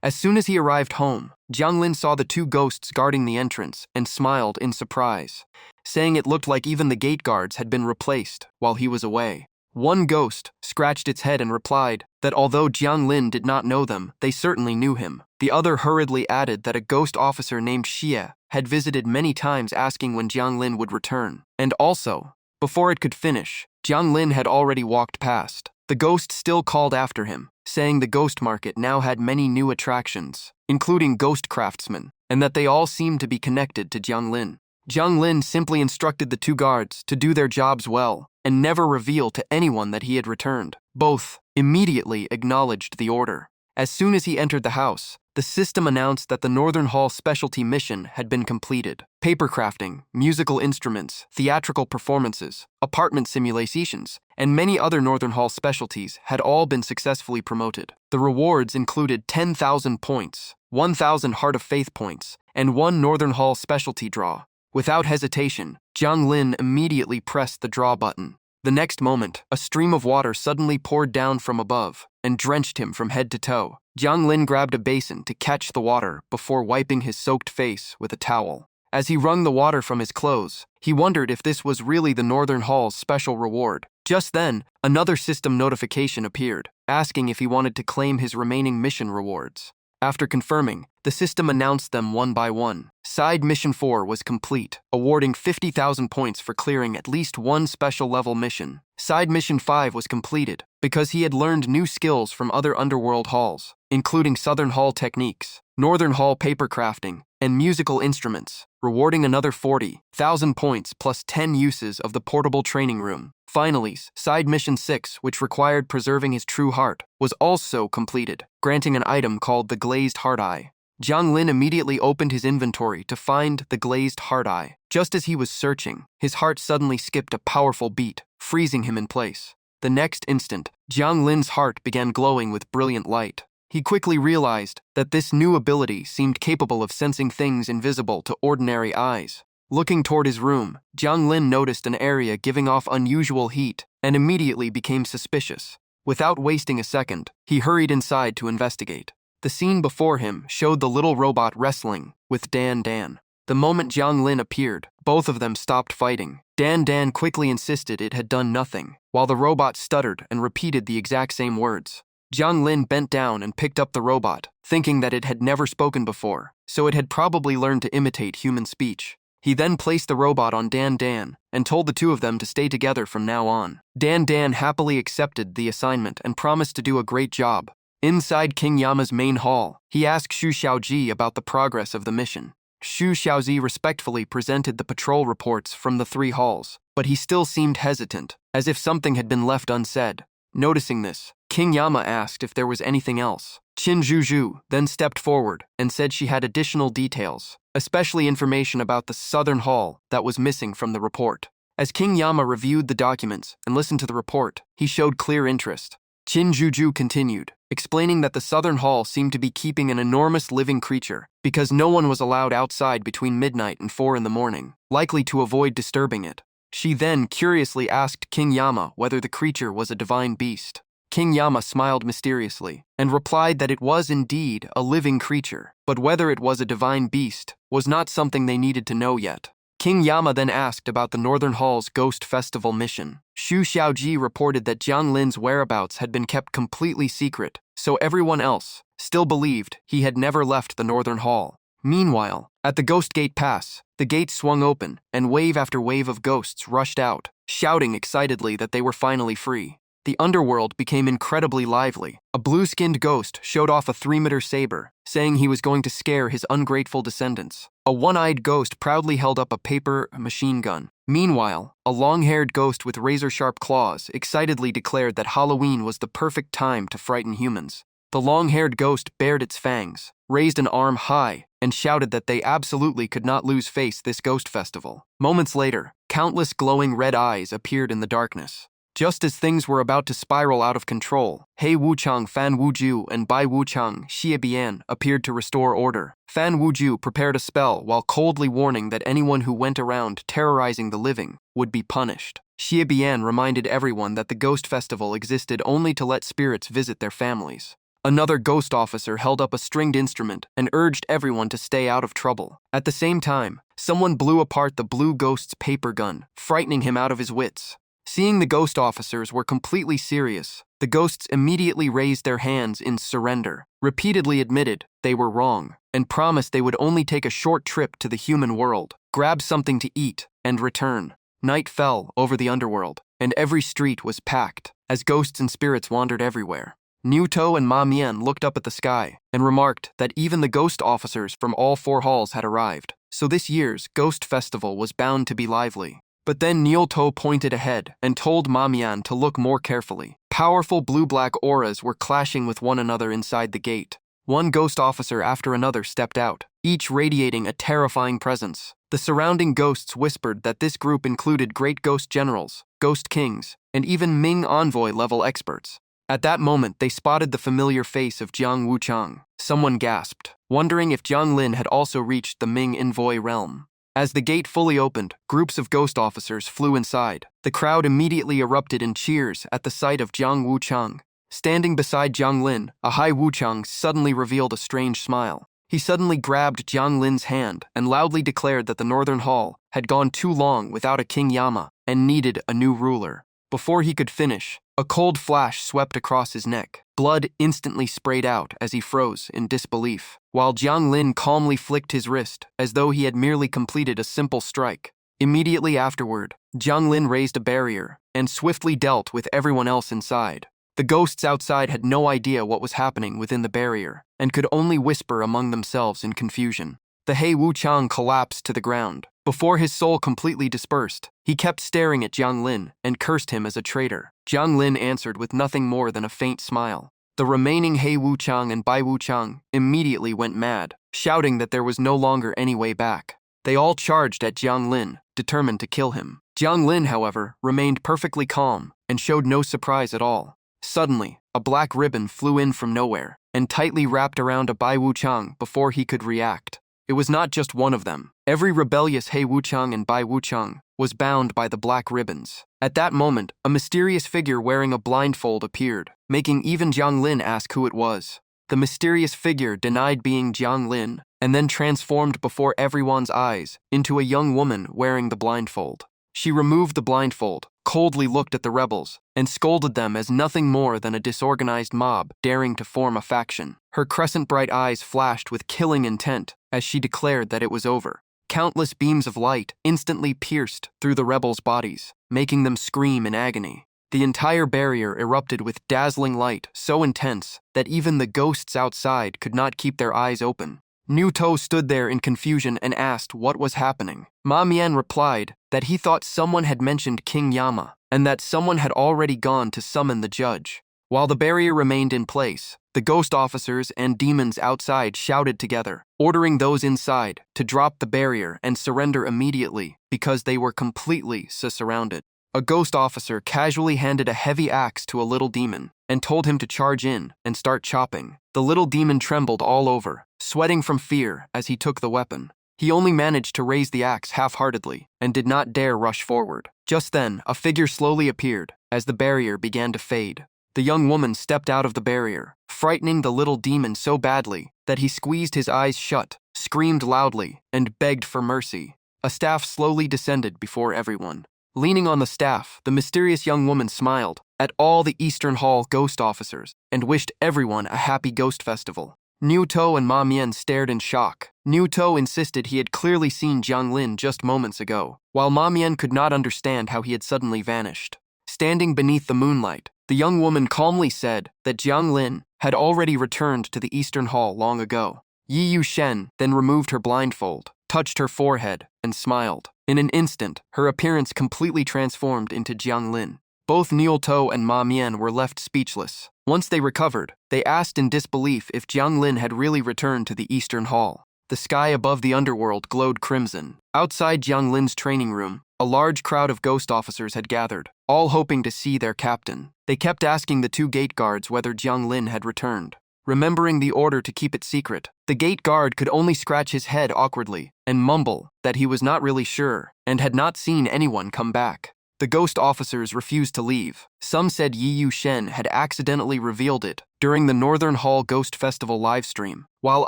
As soon as he arrived home, Jiang Lin saw the two ghosts guarding the entrance and smiled in surprise, saying it looked like even the gate guards had been replaced while he was away. One ghost scratched its head and replied that although Jiang Lin did not know them, they certainly knew him. The other hurriedly added that a ghost officer named Xie had visited many times asking when Jiang Lin would return. And also, before it could finish, Jiang Lin had already walked past. The ghost still called after him, saying the ghost market now had many new attractions, including ghost craftsmen, and that they all seemed to be connected to Jiang Lin. Jiang Lin simply instructed the two guards to do their jobs well and never reveal to anyone that he had returned. Both immediately acknowledged the order. As soon as he entered the house, the system announced that the Northern Hall specialty mission had been completed. Paper crafting, musical instruments, theatrical performances, apartment simulations, and many other Northern Hall specialties had all been successfully promoted. The rewards included 10,000 points, 1,000 Heart of Faith points, and one Northern Hall specialty draw. Without hesitation, Jiang Lin immediately pressed the draw button. The next moment, a stream of water suddenly poured down from above and drenched him from head to toe. Jiang Lin grabbed a basin to catch the water before wiping his soaked face with a towel. As he wrung the water from his clothes, he wondered if this was really the Northern Hall's special reward. Just then, another system notification appeared, asking if he wanted to claim his remaining mission rewards. After confirming, the system announced them one by one. Side Mission 4 was complete, awarding 50,000 points for clearing at least one special level mission. Side Mission 5 was completed because he had learned new skills from other Underworld halls, including Southern Hall techniques, Northern Hall paper crafting, and musical instruments, rewarding another 40,000 points plus 10 uses of the portable training room. Finally, Side Mission 6, which required preserving his true heart, was also completed, granting an item called the Glazed Heart Eye. Jiang Lin immediately opened his inventory to find the Glazed Heart Eye. Just as he was searching, his heart suddenly skipped a powerful beat, freezing him in place. The next instant, Jiang Lin's heart began glowing with brilliant light. He quickly realized that this new ability seemed capable of sensing things invisible to ordinary eyes. Looking toward his room, Jiang Lin noticed an area giving off unusual heat and immediately became suspicious. Without wasting a second, he hurried inside to investigate. The scene before him showed the little robot wrestling with Dan Dan. The moment Jiang Lin appeared, both of them stopped fighting. Dan Dan quickly insisted it had done nothing, while the robot stuttered and repeated the exact same words. Jiang Lin bent down and picked up the robot, thinking that it had never spoken before, so it had probably learned to imitate human speech. He then placed the robot on Dan Dan and told the two of them to stay together from now on. Dan Dan happily accepted the assignment and promised to do a great job. Inside King Yama's main hall, he asked Xu Xiaoji about the progress of the mission. Xu Xiaoji respectfully presented the patrol reports from the three halls, but he still seemed hesitant, as if something had been left unsaid. Noticing this, King Yama asked if there was anything else. Qin Zhuzhu then stepped forward and said she had additional details, especially information about the Southern Hall that was missing from the report. As King Yama reviewed the documents and listened to the report, he showed clear interest. Qin Juju continued, explaining that the southern hall seemed to be keeping an enormous living creature because no one was allowed outside between midnight and 4 in the morning, likely to avoid disturbing it. She then curiously asked King Yama whether the creature was a divine beast. King Yama smiled mysteriously and replied that it was indeed a living creature, but whether it was a divine beast was not something they needed to know yet. King Yama then asked about the Northern Hall's Ghost Festival mission. Xu Xiaoji reported that Jiang Lin's whereabouts had been kept completely secret, so everyone else still believed he had never left the Northern Hall. Meanwhile, at the Ghost Gate Pass, the gate swung open and wave after wave of ghosts rushed out, shouting excitedly that they were finally free. The underworld became incredibly lively. A blue-skinned ghost showed off a 3-meter saber, saying he was going to scare his ungrateful descendants. A one-eyed ghost proudly held up a paper machine gun. Meanwhile, a long-haired ghost with razor-sharp claws excitedly declared that Halloween was the perfect time to frighten humans. The long-haired ghost bared its fangs, raised an arm high, and shouted that they absolutely could not lose face this ghost festival. Moments later, countless glowing red eyes appeared in the darkness. Just as things were about to spiral out of control, He Wuchang, Fan Wuju, and Bai Wuchang, Xie Bian, appeared to restore order. Fan Wuju prepared a spell while coldly warning that anyone who went around terrorizing the living would be punished. Xie Bian reminded everyone that the ghost festival existed only to let spirits visit their families. Another ghost officer held up a stringed instrument and urged everyone to stay out of trouble. At the same time, someone blew apart the blue ghost's paper gun, frightening him out of his wits. Seeing the ghost officers were completely serious, the ghosts immediately raised their hands in surrender, repeatedly admitted they were wrong, and promised they would only take a short trip to the human world, grab something to eat, and return. Night fell over the underworld, and every street was packed, as ghosts and spirits wandered everywhere. Niuto and Ma Mian looked up at the sky and remarked that even the ghost officers from all 4 halls had arrived, so this year's ghost festival was bound to be lively. But then Niuto pointed ahead and told Ma Mian to look more carefully. Powerful blue-black auras were clashing with one another inside the gate. One ghost officer after another stepped out, each radiating a terrifying presence. The surrounding ghosts whispered that this group included great ghost generals, ghost kings, and even Ming envoy-level experts. At that moment, they spotted the familiar face of Jiang Wuchang. Someone gasped, wondering if Jiang Lin had also reached the Ming envoy realm. As the gate fully opened, groups of ghost officers flew inside. The crowd immediately erupted in cheers at the sight of Jiang Wuchang. Standing beside Jiang Lin, a Hai Wuchang suddenly revealed a strange smile. He suddenly grabbed Jiang Lin's hand and loudly declared that the Northern Hall had gone too long without a King Yama and needed a new ruler. Before he could finish, a cold flash swept across his neck. Blood instantly sprayed out as he froze in disbelief, while Jiang Lin calmly flicked his wrist as though he had merely completed a simple strike. Immediately afterward, Jiang Lin raised a barrier and swiftly dealt with everyone else inside. The ghosts outside had no idea what was happening within the barrier and could only whisper among themselves in confusion. The He Wuchang collapsed to the ground. Before his soul completely dispersed, he kept staring at Jiang Lin and cursed him as a traitor. Jiang Lin answered with nothing more than a faint smile. The remaining He Wuchang and Bai Wuchang immediately went mad, shouting that there was no longer any way back. They all charged at Jiang Lin, determined to kill him. Jiang Lin, however, remained perfectly calm and showed no surprise at all. Suddenly, a black ribbon flew in from nowhere and tightly wrapped around a Bai Wuchang before he could react. It was not just one of them. Every rebellious He Wuchang and Bai Wuchang was bound by the black ribbons. At that moment, a mysterious figure wearing a blindfold appeared, making even Jiang Lin ask who it was. The mysterious figure denied being Jiang Lin and then transformed before everyone's eyes into a young woman wearing the blindfold. She removed the blindfold, coldly looked at the rebels, and scolded them as nothing more than a disorganized mob daring to form a faction. Her crescent-bright eyes flashed with killing intent as she declared that it was over. Countless beams of light instantly pierced through the rebels' bodies, making them scream in agony. The entire barrier erupted with dazzling light so intense that even the ghosts outside could not keep their eyes open. Niuto stood there in confusion and asked what was happening. Ma Mian replied that he thought someone had mentioned King Yama and that someone had already gone to summon the judge. While the barrier remained in place, the ghost officers and demons outside shouted together, ordering those inside to drop the barrier and surrender immediately because they were completely surrounded. a ghost officer casually handed a heavy axe to a little demon and told him to charge in and start chopping. The little demon trembled all over, sweating from fear as he took the weapon. He only managed to raise the axe half-heartedly and did not dare rush forward. Just then, a figure slowly appeared as the barrier began to fade. The young woman stepped out of the barrier, frightening the little demon so badly that he squeezed his eyes shut, screamed loudly, and begged for mercy. A staff slowly descended before everyone. Leaning on the staff, the mysterious young woman smiled at all the Eastern Hall ghost officers and wished everyone a happy ghost festival. Niuto and Ma Mian stared in shock. Niuto insisted he had clearly seen Jiang Lin just moments ago, while Ma Mian could not understand how he had suddenly vanished. Standing beneath the moonlight, the young woman calmly said that Jiang Lin had already returned to the Eastern Hall long ago. Yi Yushen then removed her blindfold, touched her forehead, and smiled. In an instant, her appearance completely transformed into Jiang Lin. Both Niuto and Ma Mian were left speechless. Once they recovered, they asked in disbelief if Jiang Lin had really returned to the Eastern Hall. The sky above the underworld glowed crimson. Outside Jiang Lin's training room, a large crowd of ghost officers had gathered, all hoping to see their captain. They kept asking the two gate guards whether Jiang Lin had returned. Remembering the order to keep it secret, the gate guard could only scratch his head awkwardly and mumble that he was not really sure and had not seen anyone come back. The ghost officers refused to leave. Some said Yi Yushen had accidentally revealed it during the Northern Hall Ghost Festival livestream, while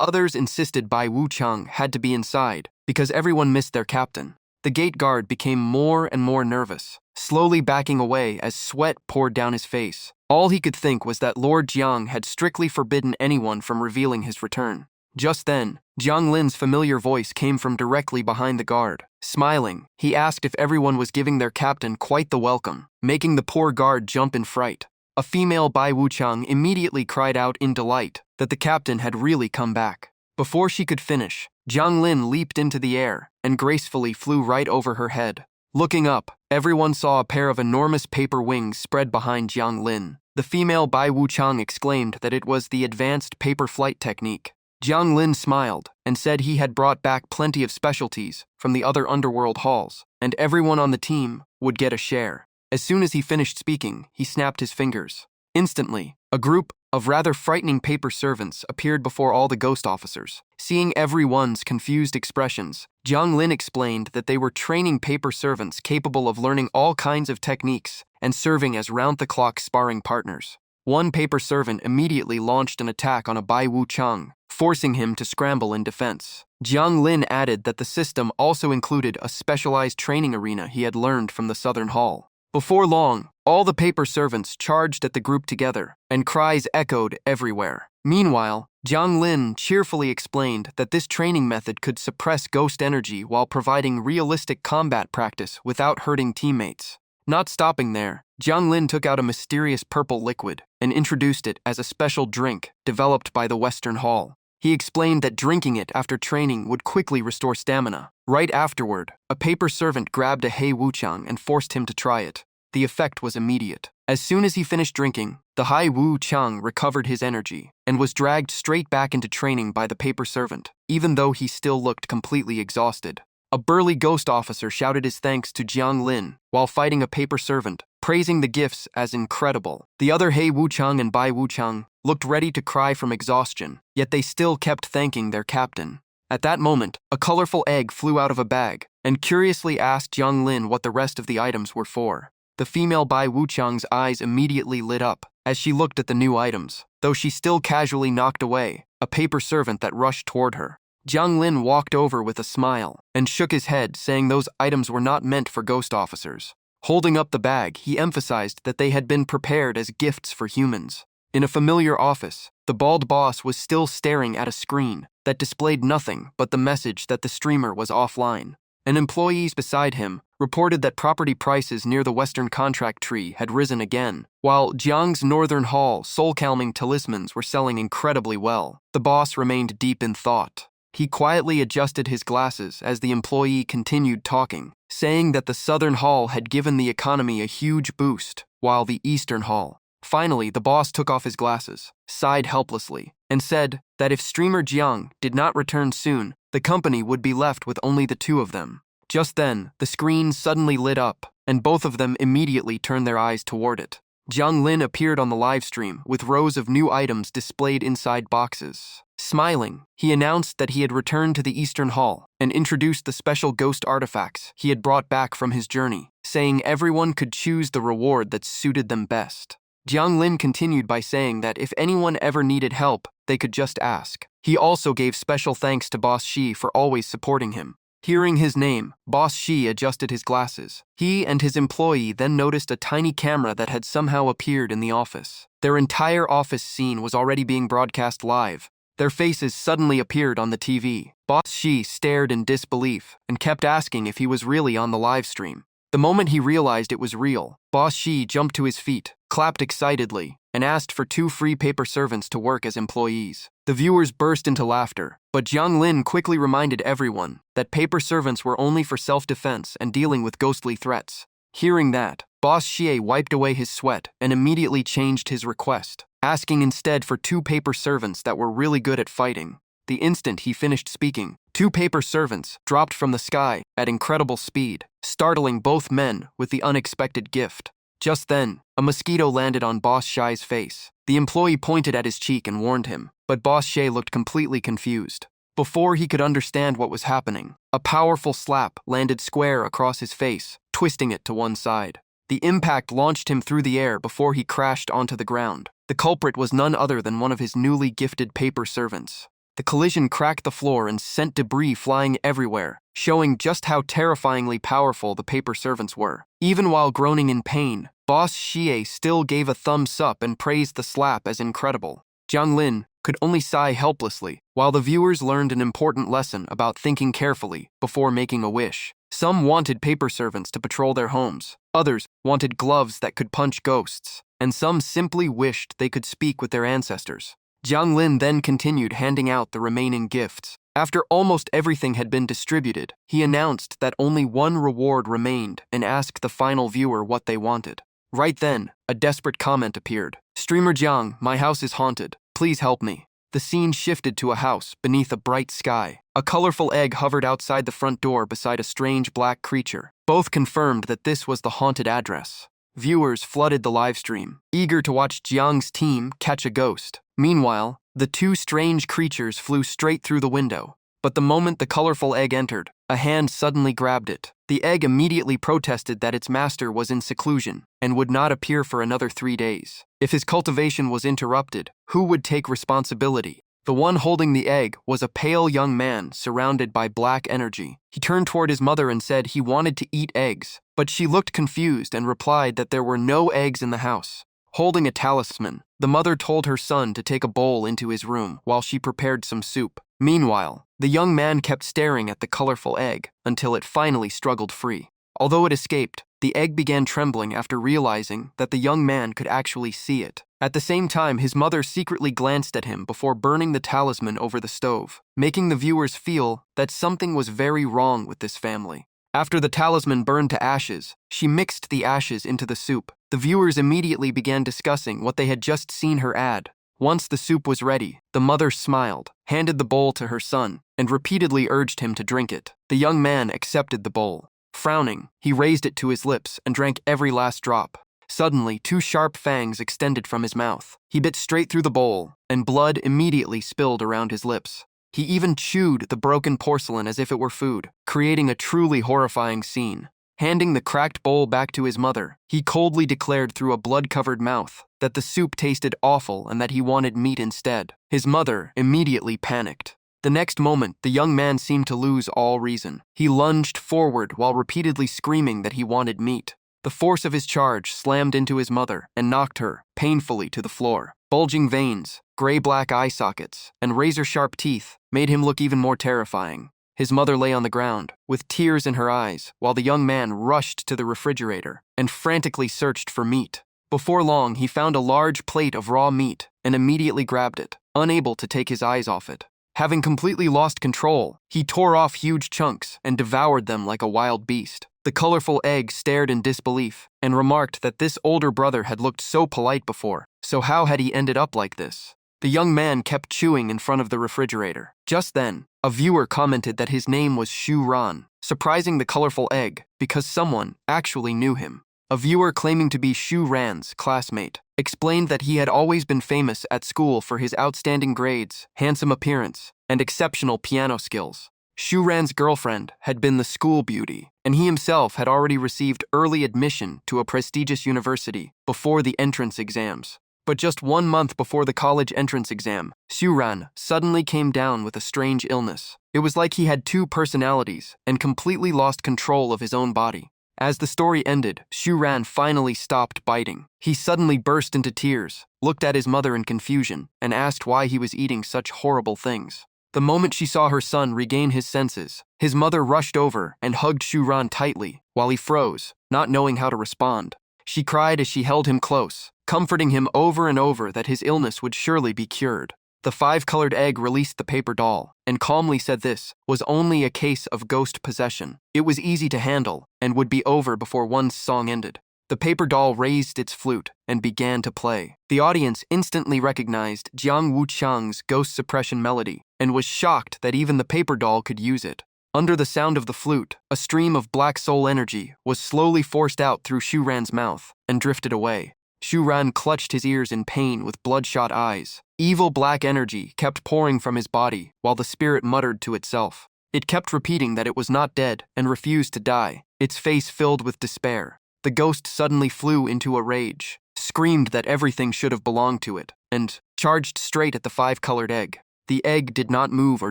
others insisted Bai Wuchang had to be inside because everyone missed their captain. The gate guard became more and more nervous, slowly backing away as sweat poured down his face. All he could think was that Lord Jiang had strictly forbidden anyone from revealing his return. Just then, Jiang Lin's familiar voice came from directly behind the guard. Smiling, he asked if everyone was giving their captain quite the welcome, making the poor guard jump in fright. A female Bai Wuchang immediately cried out in delight that the captain had really come back. Before she could finish, Jiang Lin leaped into the air and gracefully flew right over her head. Looking up, everyone saw a pair of enormous paper wings spread behind Jiang Lin. The female Bai Wuchang exclaimed that it was the advanced paper flight technique. Jiang Lin smiled and said he had brought back plenty of specialties from the other underworld halls, and everyone on the team would get a share. As soon as he finished speaking, he snapped his fingers. Instantly, a group of rather frightening paper servants appeared before all the ghost officers. Seeing everyone's confused expressions, Jiang Lin explained that they were training paper servants capable of learning all kinds of techniques and serving as round-the-clock sparring partners. One paper servant immediately launched an attack on a Bai Wuchang, forcing him to scramble in defense. Jiang Lin added that the system also included a specialized training arena he had learned from the Southern Hall. Before long, all the paper servants charged at the group together, and cries echoed everywhere. Meanwhile, Jiang Lin cheerfully explained that this training method could suppress ghost energy while providing realistic combat practice without hurting teammates. Not stopping there, Jiang Lin took out a mysterious purple liquid and introduced it as a special drink developed by the Western Hall. He explained that drinking it after training would quickly restore stamina. Right afterward, a paper servant grabbed a Hei Wuchang and forced him to try it. The effect was immediate. As soon as he finished drinking, the Hei Wuchang recovered his energy and was dragged straight back into training by the paper servant, even though he still looked completely exhausted. A burly ghost officer shouted his thanks to Jiang Lin while fighting a paper servant, praising the gifts as incredible. The other Hei Wuchang and Bai Wuchang looked ready to cry from exhaustion, yet they still kept thanking their captain. At that moment, a colorful egg flew out of a bag and curiously asked Jiang Lin what the rest of the items were for. The female Bai Wuchang's eyes immediately lit up as she looked at the new items, though she still casually knocked away a paper servant that rushed toward her. Jiang Lin walked over with a smile and shook his head, saying those items were not meant for ghost officers. Holding up the bag, he emphasized that they had been prepared as gifts for humans. In a familiar office, the bald boss was still staring at a screen that displayed nothing but the message that the streamer was offline. Employees beside him reported that property prices near the Western Contract Tree had risen again, while Jiang's Northern Hall soul-calming talismans were selling incredibly well. The boss remained deep in thought. He quietly adjusted his glasses as the employee continued talking, saying that the Southern Hall had given the economy a huge boost, while the Eastern Hall. Finally, the boss took off his glasses, sighed helplessly, and said that if streamer Jiang did not return soon, the company would be left with only the two of them. Just then, the screen suddenly lit up, and both of them immediately turned their eyes toward it. Jiang Lin appeared on the live stream with rows of new items displayed inside boxes. Smiling, he announced that he had returned to the Eastern Hall and introduced the special ghost artifacts he had brought back from his journey, saying everyone could choose the reward that suited them best. Jiang Lin continued by saying that if anyone ever needed help, they could just ask. He also gave special thanks to Boss Shi for always supporting him. Hearing his name, Boss Shi adjusted his glasses. He and his employee then noticed a tiny camera that had somehow appeared in the office. Their entire office scene was already being broadcast live. Their faces suddenly appeared on the TV. Boss Shi stared in disbelief and kept asking if he was really on the live stream. The moment he realized it was real, Boss Shi jumped to his feet, clapped excitedly, and asked for 2 free paper servants to work as employees. The viewers burst into laughter, but Jiang Lin quickly reminded everyone that paper servants were only for self-defense and dealing with ghostly threats. Hearing that, Boss Xie wiped away his sweat and immediately changed his request, asking instead for 2 paper servants that were really good at fighting. The instant he finished speaking, 2 paper servants dropped from the sky at incredible speed, startling both men with the unexpected gift. Just then, a mosquito landed on Boss Shi's face. The employee pointed at his cheek and warned him, but Boss Shi looked completely confused. Before he could understand what was happening, a powerful slap landed square across his face, twisting it to one side. The impact launched him through the air before he crashed onto the ground. The culprit was none other than one of his newly gifted paper servants. The collision cracked the floor and sent debris flying everywhere, showing just how terrifyingly powerful the paper servants were. Even while groaning in pain, Boss Xie still gave a thumbs up and praised the slap as incredible. Jiang Lin could only sigh helplessly, while the viewers learned an important lesson about thinking carefully before making a wish. Some wanted paper servants to patrol their homes, others wanted gloves that could punch ghosts, and some simply wished they could speak with their ancestors. Jiang Lin then continued handing out the remaining gifts. After almost everything had been distributed, he announced that only one reward remained and asked the final viewer what they wanted. Right then, a desperate comment appeared. "Streamer Jiang, my house is haunted. Please help me." The scene shifted to a house beneath a bright sky. A colorful egg hovered outside the front door beside a strange black creature. Both confirmed that this was the haunted address. Viewers flooded the livestream, eager to watch Jiang's team catch a ghost. Meanwhile, the 2 strange creatures flew straight through the window. But the moment the colorful egg entered, a hand suddenly grabbed it. The egg immediately protested that its master was in seclusion and would not appear for another 3 days. If his cultivation was interrupted, who would take responsibility? The one holding the egg was a pale young man surrounded by black energy. He turned toward his mother and said he wanted to eat eggs, but she looked confused and replied that there were no eggs in the house. Holding a talisman, the mother told her son to take a bowl into his room while she prepared some soup. Meanwhile, the young man kept staring at the colorful egg until it finally struggled free. Although it escaped, the egg began trembling after realizing that the young man could actually see it. At the same time, his mother secretly glanced at him before burning the talisman over the stove, making the viewers feel that something was very wrong with this family. After the talisman burned to ashes, she mixed the ashes into the soup. The viewers immediately began discussing what they had just seen her add. Once the soup was ready, the mother smiled, handed the bowl to her son, and repeatedly urged him to drink it. The young man accepted the bowl. Frowning, he raised it to his lips and drank every last drop. Suddenly, 2 sharp fangs extended from his mouth. He bit straight through the bowl, and blood immediately spilled around his lips. He even chewed the broken porcelain as if it were food, creating a truly horrifying scene. Handing the cracked bowl back to his mother, he coldly declared through a blood-covered mouth that the soup tasted awful and that he wanted meat instead. His mother immediately panicked. The next moment, the young man seemed to lose all reason. He lunged forward while repeatedly screaming that he wanted meat. The force of his charge slammed into his mother and knocked her painfully to the floor. Bulging veins, gray-black eye sockets, and razor-sharp teeth made him look even more terrifying. His mother lay on the ground, with tears in her eyes, while the young man rushed to the refrigerator and frantically searched for meat. Before long, he found a large plate of raw meat and immediately grabbed it, unable to take his eyes off it. Having completely lost control, he tore off huge chunks and devoured them like a wild beast. The colorful egg stared in disbelief and remarked that this older brother had looked so polite before, so how had he ended up like this? The young man kept chewing in front of the refrigerator. Just then, a viewer commented that his name was Shu Ran, surprising the colorful egg because someone actually knew him. A viewer claiming to be Shu Ran's classmate explained that he had always been famous at school for his outstanding grades, handsome appearance, and exceptional piano skills. Shu Ran's girlfriend had been the school beauty, and he himself had already received early admission to a prestigious university before the entrance exams. But just 1 month before the college entrance exam, Shu Ran suddenly came down with a strange illness. It was like he had 2 personalities and completely lost control of his own body. As the story ended, Shu Ran finally stopped biting. He suddenly burst into tears, looked at his mother in confusion, and asked why he was eating such horrible things. The moment she saw her son regain his senses, his mother rushed over and hugged Shu Ran tightly while he froze, not knowing how to respond. She cried as she held him close, comforting him over and over that his illness would surely be cured. The 5-colored egg released the paper doll and calmly said this was only a case of ghost possession. It was easy to handle and would be over before one song ended. The paper doll raised its flute and began to play. The audience instantly recognized Jiang Wuchang's ghost suppression melody and was shocked that even the paper doll could use it. Under the sound of the flute, a stream of black soul energy was slowly forced out through Shu Ran's mouth and drifted away. Shu Ran clutched his ears in pain with bloodshot eyes. Evil black energy kept pouring from his body while the spirit muttered to itself. It kept repeating that it was not dead and refused to die, its face filled with despair. The ghost suddenly flew into a rage, screamed that everything should have belonged to it, and charged straight at the 5-colored egg. The egg did not move or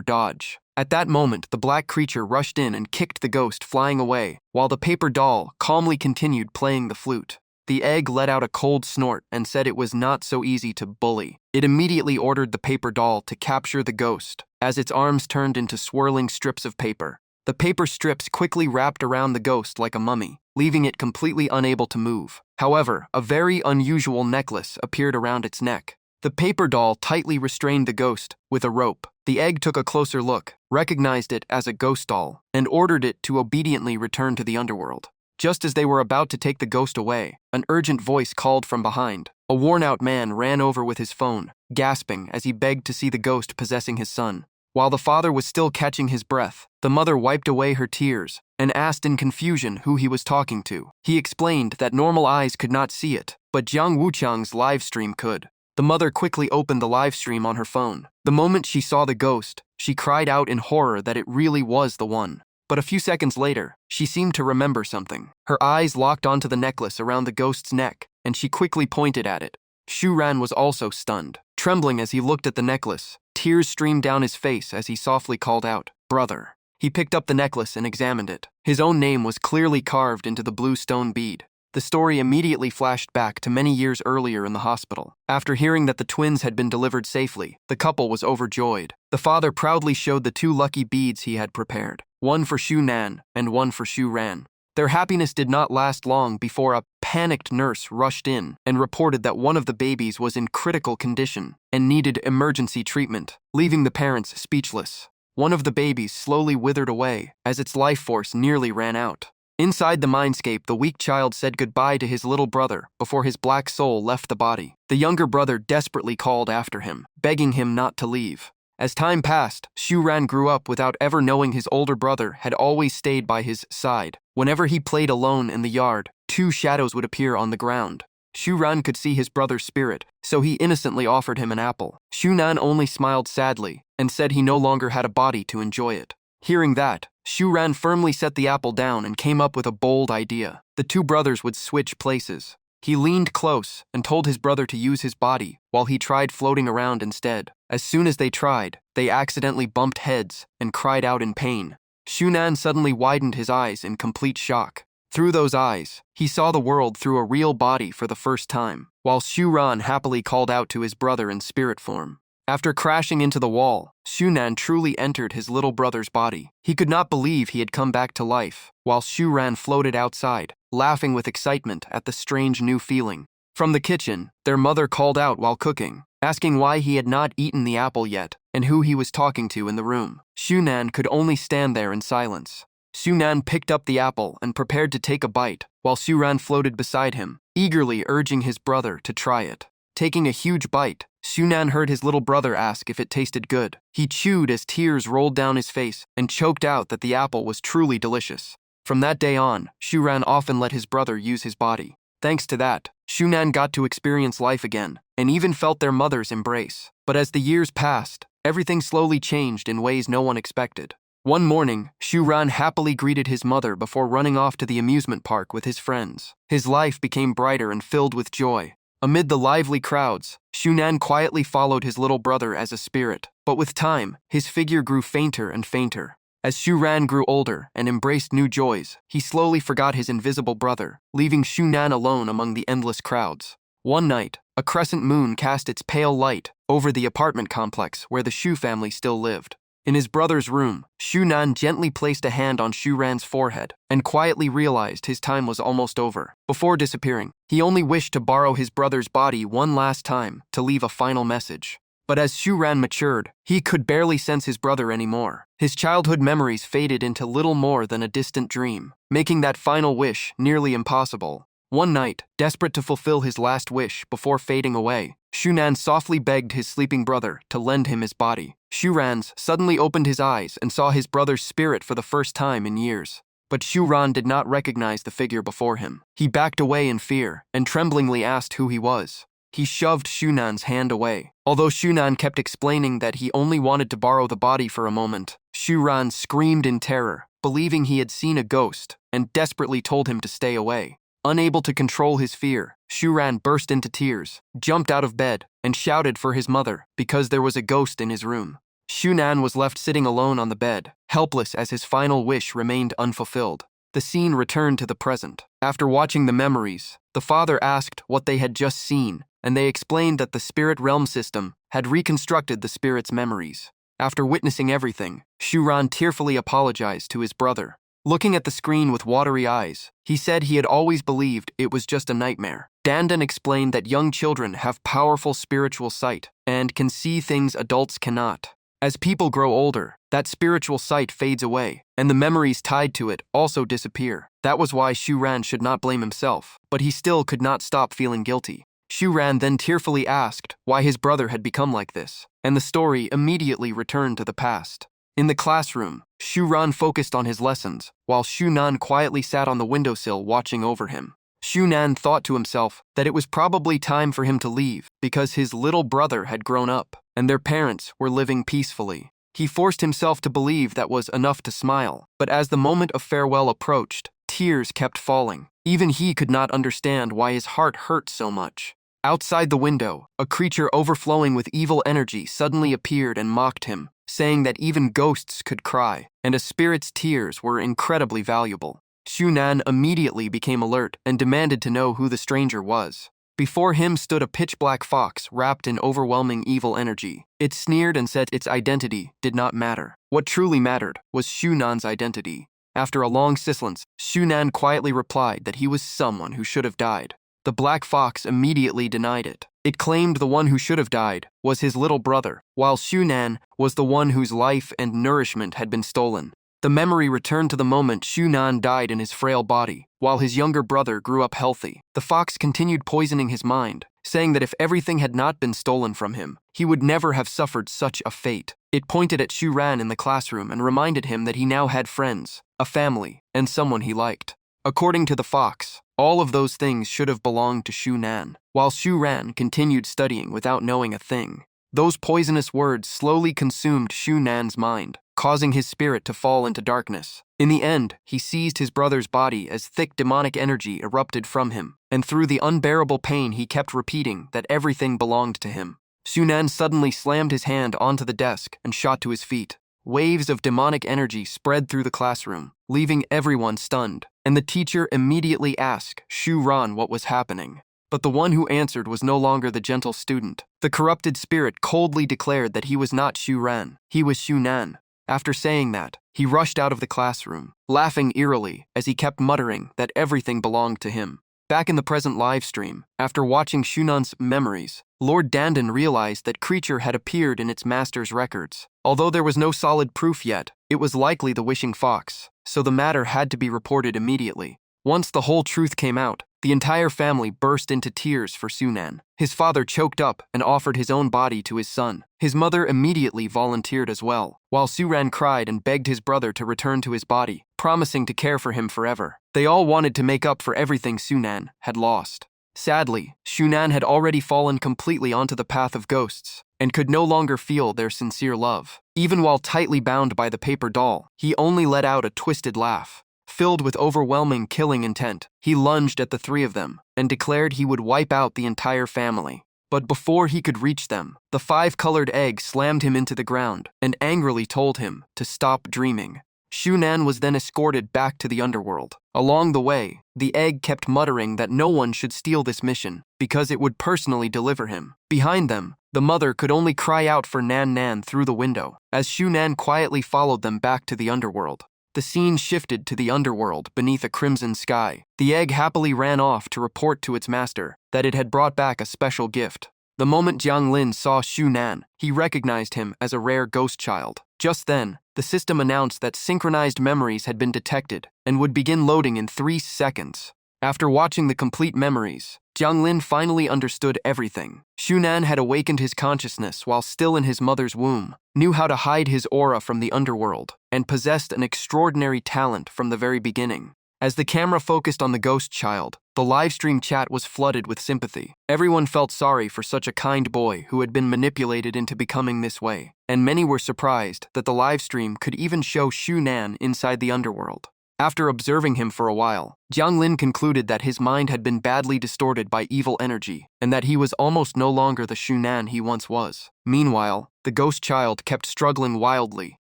dodge. At that moment, the black creature rushed in and kicked the ghost flying away, while the paper doll calmly continued playing the flute. The egg let out a cold snort and said it was not so easy to bully. It immediately ordered the paper doll to capture the ghost, as its arms turned into swirling strips of paper. The paper strips quickly wrapped around the ghost like a mummy, leaving it completely unable to move. However, a very unusual necklace appeared around its neck. The paper doll tightly restrained the ghost with a rope. The egg took a closer look, recognized it as a ghost doll, and ordered it to obediently return to the underworld. Just as they were about to take the ghost away, an urgent voice called from behind. A worn-out man ran over with his phone, gasping as he begged to see the ghost possessing his son. While the father was still catching his breath, the mother wiped away her tears and asked in confusion who he was talking to. He explained that normal eyes could not see it, but Jiang Wuchang's live stream could. The mother quickly opened the live stream on her phone. The moment she saw the ghost, she cried out in horror that it really was the one. But a few seconds later, she seemed to remember something. Her eyes locked onto the necklace around the ghost's neck, and she quickly pointed at it. Shu Ran was also stunned. Trembling as he looked at the necklace, tears streamed down his face as he softly called out, "Brother." He picked up the necklace and examined it. His own name was clearly carved into the blue stone bead. The story immediately flashed back to many years earlier in the hospital. After hearing that the twins had been delivered safely, the couple was overjoyed. The father proudly showed the 2 lucky beads he had prepared, one for Shu Nan and one for Shu Ran. Their happiness did not last long before a panicked nurse rushed in and reported that one of the babies was in critical condition and needed emergency treatment, leaving the parents speechless. One of the babies slowly withered away as its life force nearly ran out. Inside the mindscape, the weak child said goodbye to his little brother before his black soul left the body. The younger brother desperately called after him, begging him not to leave. As time passed, Shu Ran grew up without ever knowing his older brother had always stayed by his side. Whenever he played alone in the yard, 2 shadows would appear on the ground. Shu Ran could see his brother's spirit, so he innocently offered him an apple. Shu Nan only smiled sadly and said he no longer had a body to enjoy it. Hearing that, Shu Ran firmly set the apple down and came up with a bold idea. The 2 brothers would switch places. He leaned close and told his brother to use his body while he tried floating around instead. As soon as they tried, they accidentally bumped heads and cried out in pain. Shu Nan suddenly widened his eyes in complete shock. Through those eyes, he saw the world through a real body for the first time, while Shu Ran happily called out to his brother in spirit form. After crashing into the wall, Shu Nan truly entered his little brother's body. He could not believe he had come back to life, while Shu Ran floated outside, laughing with excitement at the strange new feeling. From the kitchen, their mother called out while cooking, asking why he had not eaten the apple yet and who he was talking to in the room. Shu Nan could only stand there in silence. Shu Nan picked up the apple and prepared to take a bite, while Shu Ran floated beside him, eagerly urging his brother to try it. Taking a huge bite, Shunan heard his little brother ask if it tasted good. He chewed as tears rolled down his face and choked out that the apple was truly delicious. From that day on, Shuran often let his brother use his body. Thanks to that, Shunan got to experience life again and even felt their mother's embrace. But as the years passed, everything slowly changed in ways no one expected. One morning, Shuran happily greeted his mother before running off to the amusement park with his friends. His life became brighter and filled with joy. Amid the lively crowds, Shunan quietly followed his little brother as a spirit. But with time, his figure grew fainter and fainter. As Shuran grew older and embraced new joys, he slowly forgot his invisible brother, leaving Shunan alone among the endless crowds. One night, a crescent moon cast its pale light over the apartment complex where the Shu family still lived. In his brother's room, Shunan gently placed a hand on Shuran's forehead and quietly realized his time was almost over. Before disappearing, he only wished to borrow his brother's body one last time to leave a final message. But as Shuran matured, he could barely sense his brother anymore. His childhood memories faded into little more than a distant dream, making that final wish nearly impossible. One night, desperate to fulfill his last wish before fading away, Shunan softly begged his sleeping brother to lend him his body. Shuran suddenly opened his eyes and saw his brother's spirit for the first time in years. But Shuran did not recognize the figure before him. He backed away in fear and tremblingly asked who he was. He shoved Shunan's hand away. Although Shunan kept explaining that he only wanted to borrow the body for a moment, Shuran screamed in terror, believing he had seen a ghost, and desperately told him to stay away. Unable to control his fear, Shuran burst into tears, jumped out of bed, and shouted for his mother because there was a ghost in his room. Shunan was left sitting alone on the bed, helpless as his final wish remained unfulfilled. The scene returned to the present. After watching the memories, the father asked what they had just seen, and they explained that the spirit realm system had reconstructed the spirit's memories. After witnessing everything, Shuran tearfully apologized to his brother. Looking at the screen with watery eyes, he said he had always believed it was just a nightmare. Dandan explained that young children have powerful spiritual sight and can see things adults cannot. As people grow older, that spiritual sight fades away, and the memories tied to it also disappear. That was why Shuran should not blame himself, but he still could not stop feeling guilty. Shuran then tearfully asked why his brother had become like this, and the story immediately returned to the past. In the classroom, Shuran focused on his lessons, while Shunan quietly sat on the windowsill watching over him. Shunan thought to himself that it was probably time for him to leave because his little brother had grown up, and their parents were living peacefully. He forced himself to believe that was enough to smile, but as the moment of farewell approached, tears kept falling. Even he could not understand why his heart hurt so much. Outside the window, a creature overflowing with evil energy suddenly appeared and mocked him, saying that even ghosts could cry, and a spirit's tears were incredibly valuable. Shunan immediately became alert and demanded to know who the stranger was. Before him stood a pitch-black fox wrapped in overwhelming evil energy. It sneered and said its identity did not matter. What truly mattered was Shunan's identity. After a long silence, Shunan quietly replied that he was someone who should have died. The black fox immediately denied it. It claimed the one who should have died was his little brother, while Shunan was the one whose life and nourishment had been stolen. The memory returned to the moment Shunan died in his frail body, while his younger brother grew up healthy. The fox continued poisoning his mind, saying that if everything had not been stolen from him, he would never have suffered such a fate. It pointed at Shuran in the classroom and reminded him that he now had friends, a family, and someone he liked. According to the fox, all of those things should have belonged to Shunan, while Shuran continued studying without knowing a thing. Those poisonous words slowly consumed Shunan's mind, causing his spirit to fall into darkness. In the end, he seized his brother's body as thick demonic energy erupted from him, and through the unbearable pain he kept repeating that everything belonged to him. Shunan suddenly slammed his hand onto the desk and shot to his feet. Waves of demonic energy spread through the classroom, leaving everyone stunned, and the teacher immediately asked Shuran what was happening. But the one who answered was no longer the gentle student. The corrupted spirit coldly declared that he was not Shuran, he was Shunan. After saying that, he rushed out of the classroom, laughing eerily as he kept muttering that everything belonged to him. Back in the present live stream, after watching Shunan's memories, Lord Dandan realized that creature had appeared in its master's records. Although there was no solid proof yet, it was likely the wishing fox, so the matter had to be reported immediately. Once the whole truth came out, the entire family burst into tears for Sunan. His father choked up and offered his own body to his son. His mother immediately volunteered as well, while Suran cried and begged his brother to return to his body, promising to care for him forever. They all wanted to make up for everything Sunan had lost. Sadly, Shunan had already fallen completely onto the path of ghosts and could no longer feel their sincere love. Even while tightly bound by the paper doll, he only let out a twisted laugh. Filled with overwhelming killing intent, he lunged at the three of them and declared he would wipe out the entire family. But before he could reach them, the five-colored egg slammed him into the ground and angrily told him to stop dreaming. Shunan was then escorted back to the underworld. Along the way, the egg kept muttering that no one should steal this mission because it would personally deliver him. Behind them, the mother could only cry out for Nan Nan through the window as Shunan quietly followed them back to the underworld. The scene shifted to the underworld beneath a crimson sky. The egg happily ran off to report to its master that it had brought back a special gift. The moment Jiang Lin saw Shunan, he recognized him as a rare ghost child. Just then, the system announced that synchronized memories had been detected and would begin loading in 3 seconds. After watching the complete memories, Jiang Lin finally understood everything. Shunan had awakened his consciousness while still in his mother's womb, knew how to hide his aura from the underworld, and possessed an extraordinary talent from the very beginning. As the camera focused on the ghost child, the livestream chat was flooded with sympathy. Everyone felt sorry for such a kind boy who had been manipulated into becoming this way, and many were surprised that the livestream could even show Shunan inside the underworld. After observing him for a while, Jiang Lin concluded that his mind had been badly distorted by evil energy and that he was almost no longer the Shunan he once was. Meanwhile, the ghost child kept struggling wildly,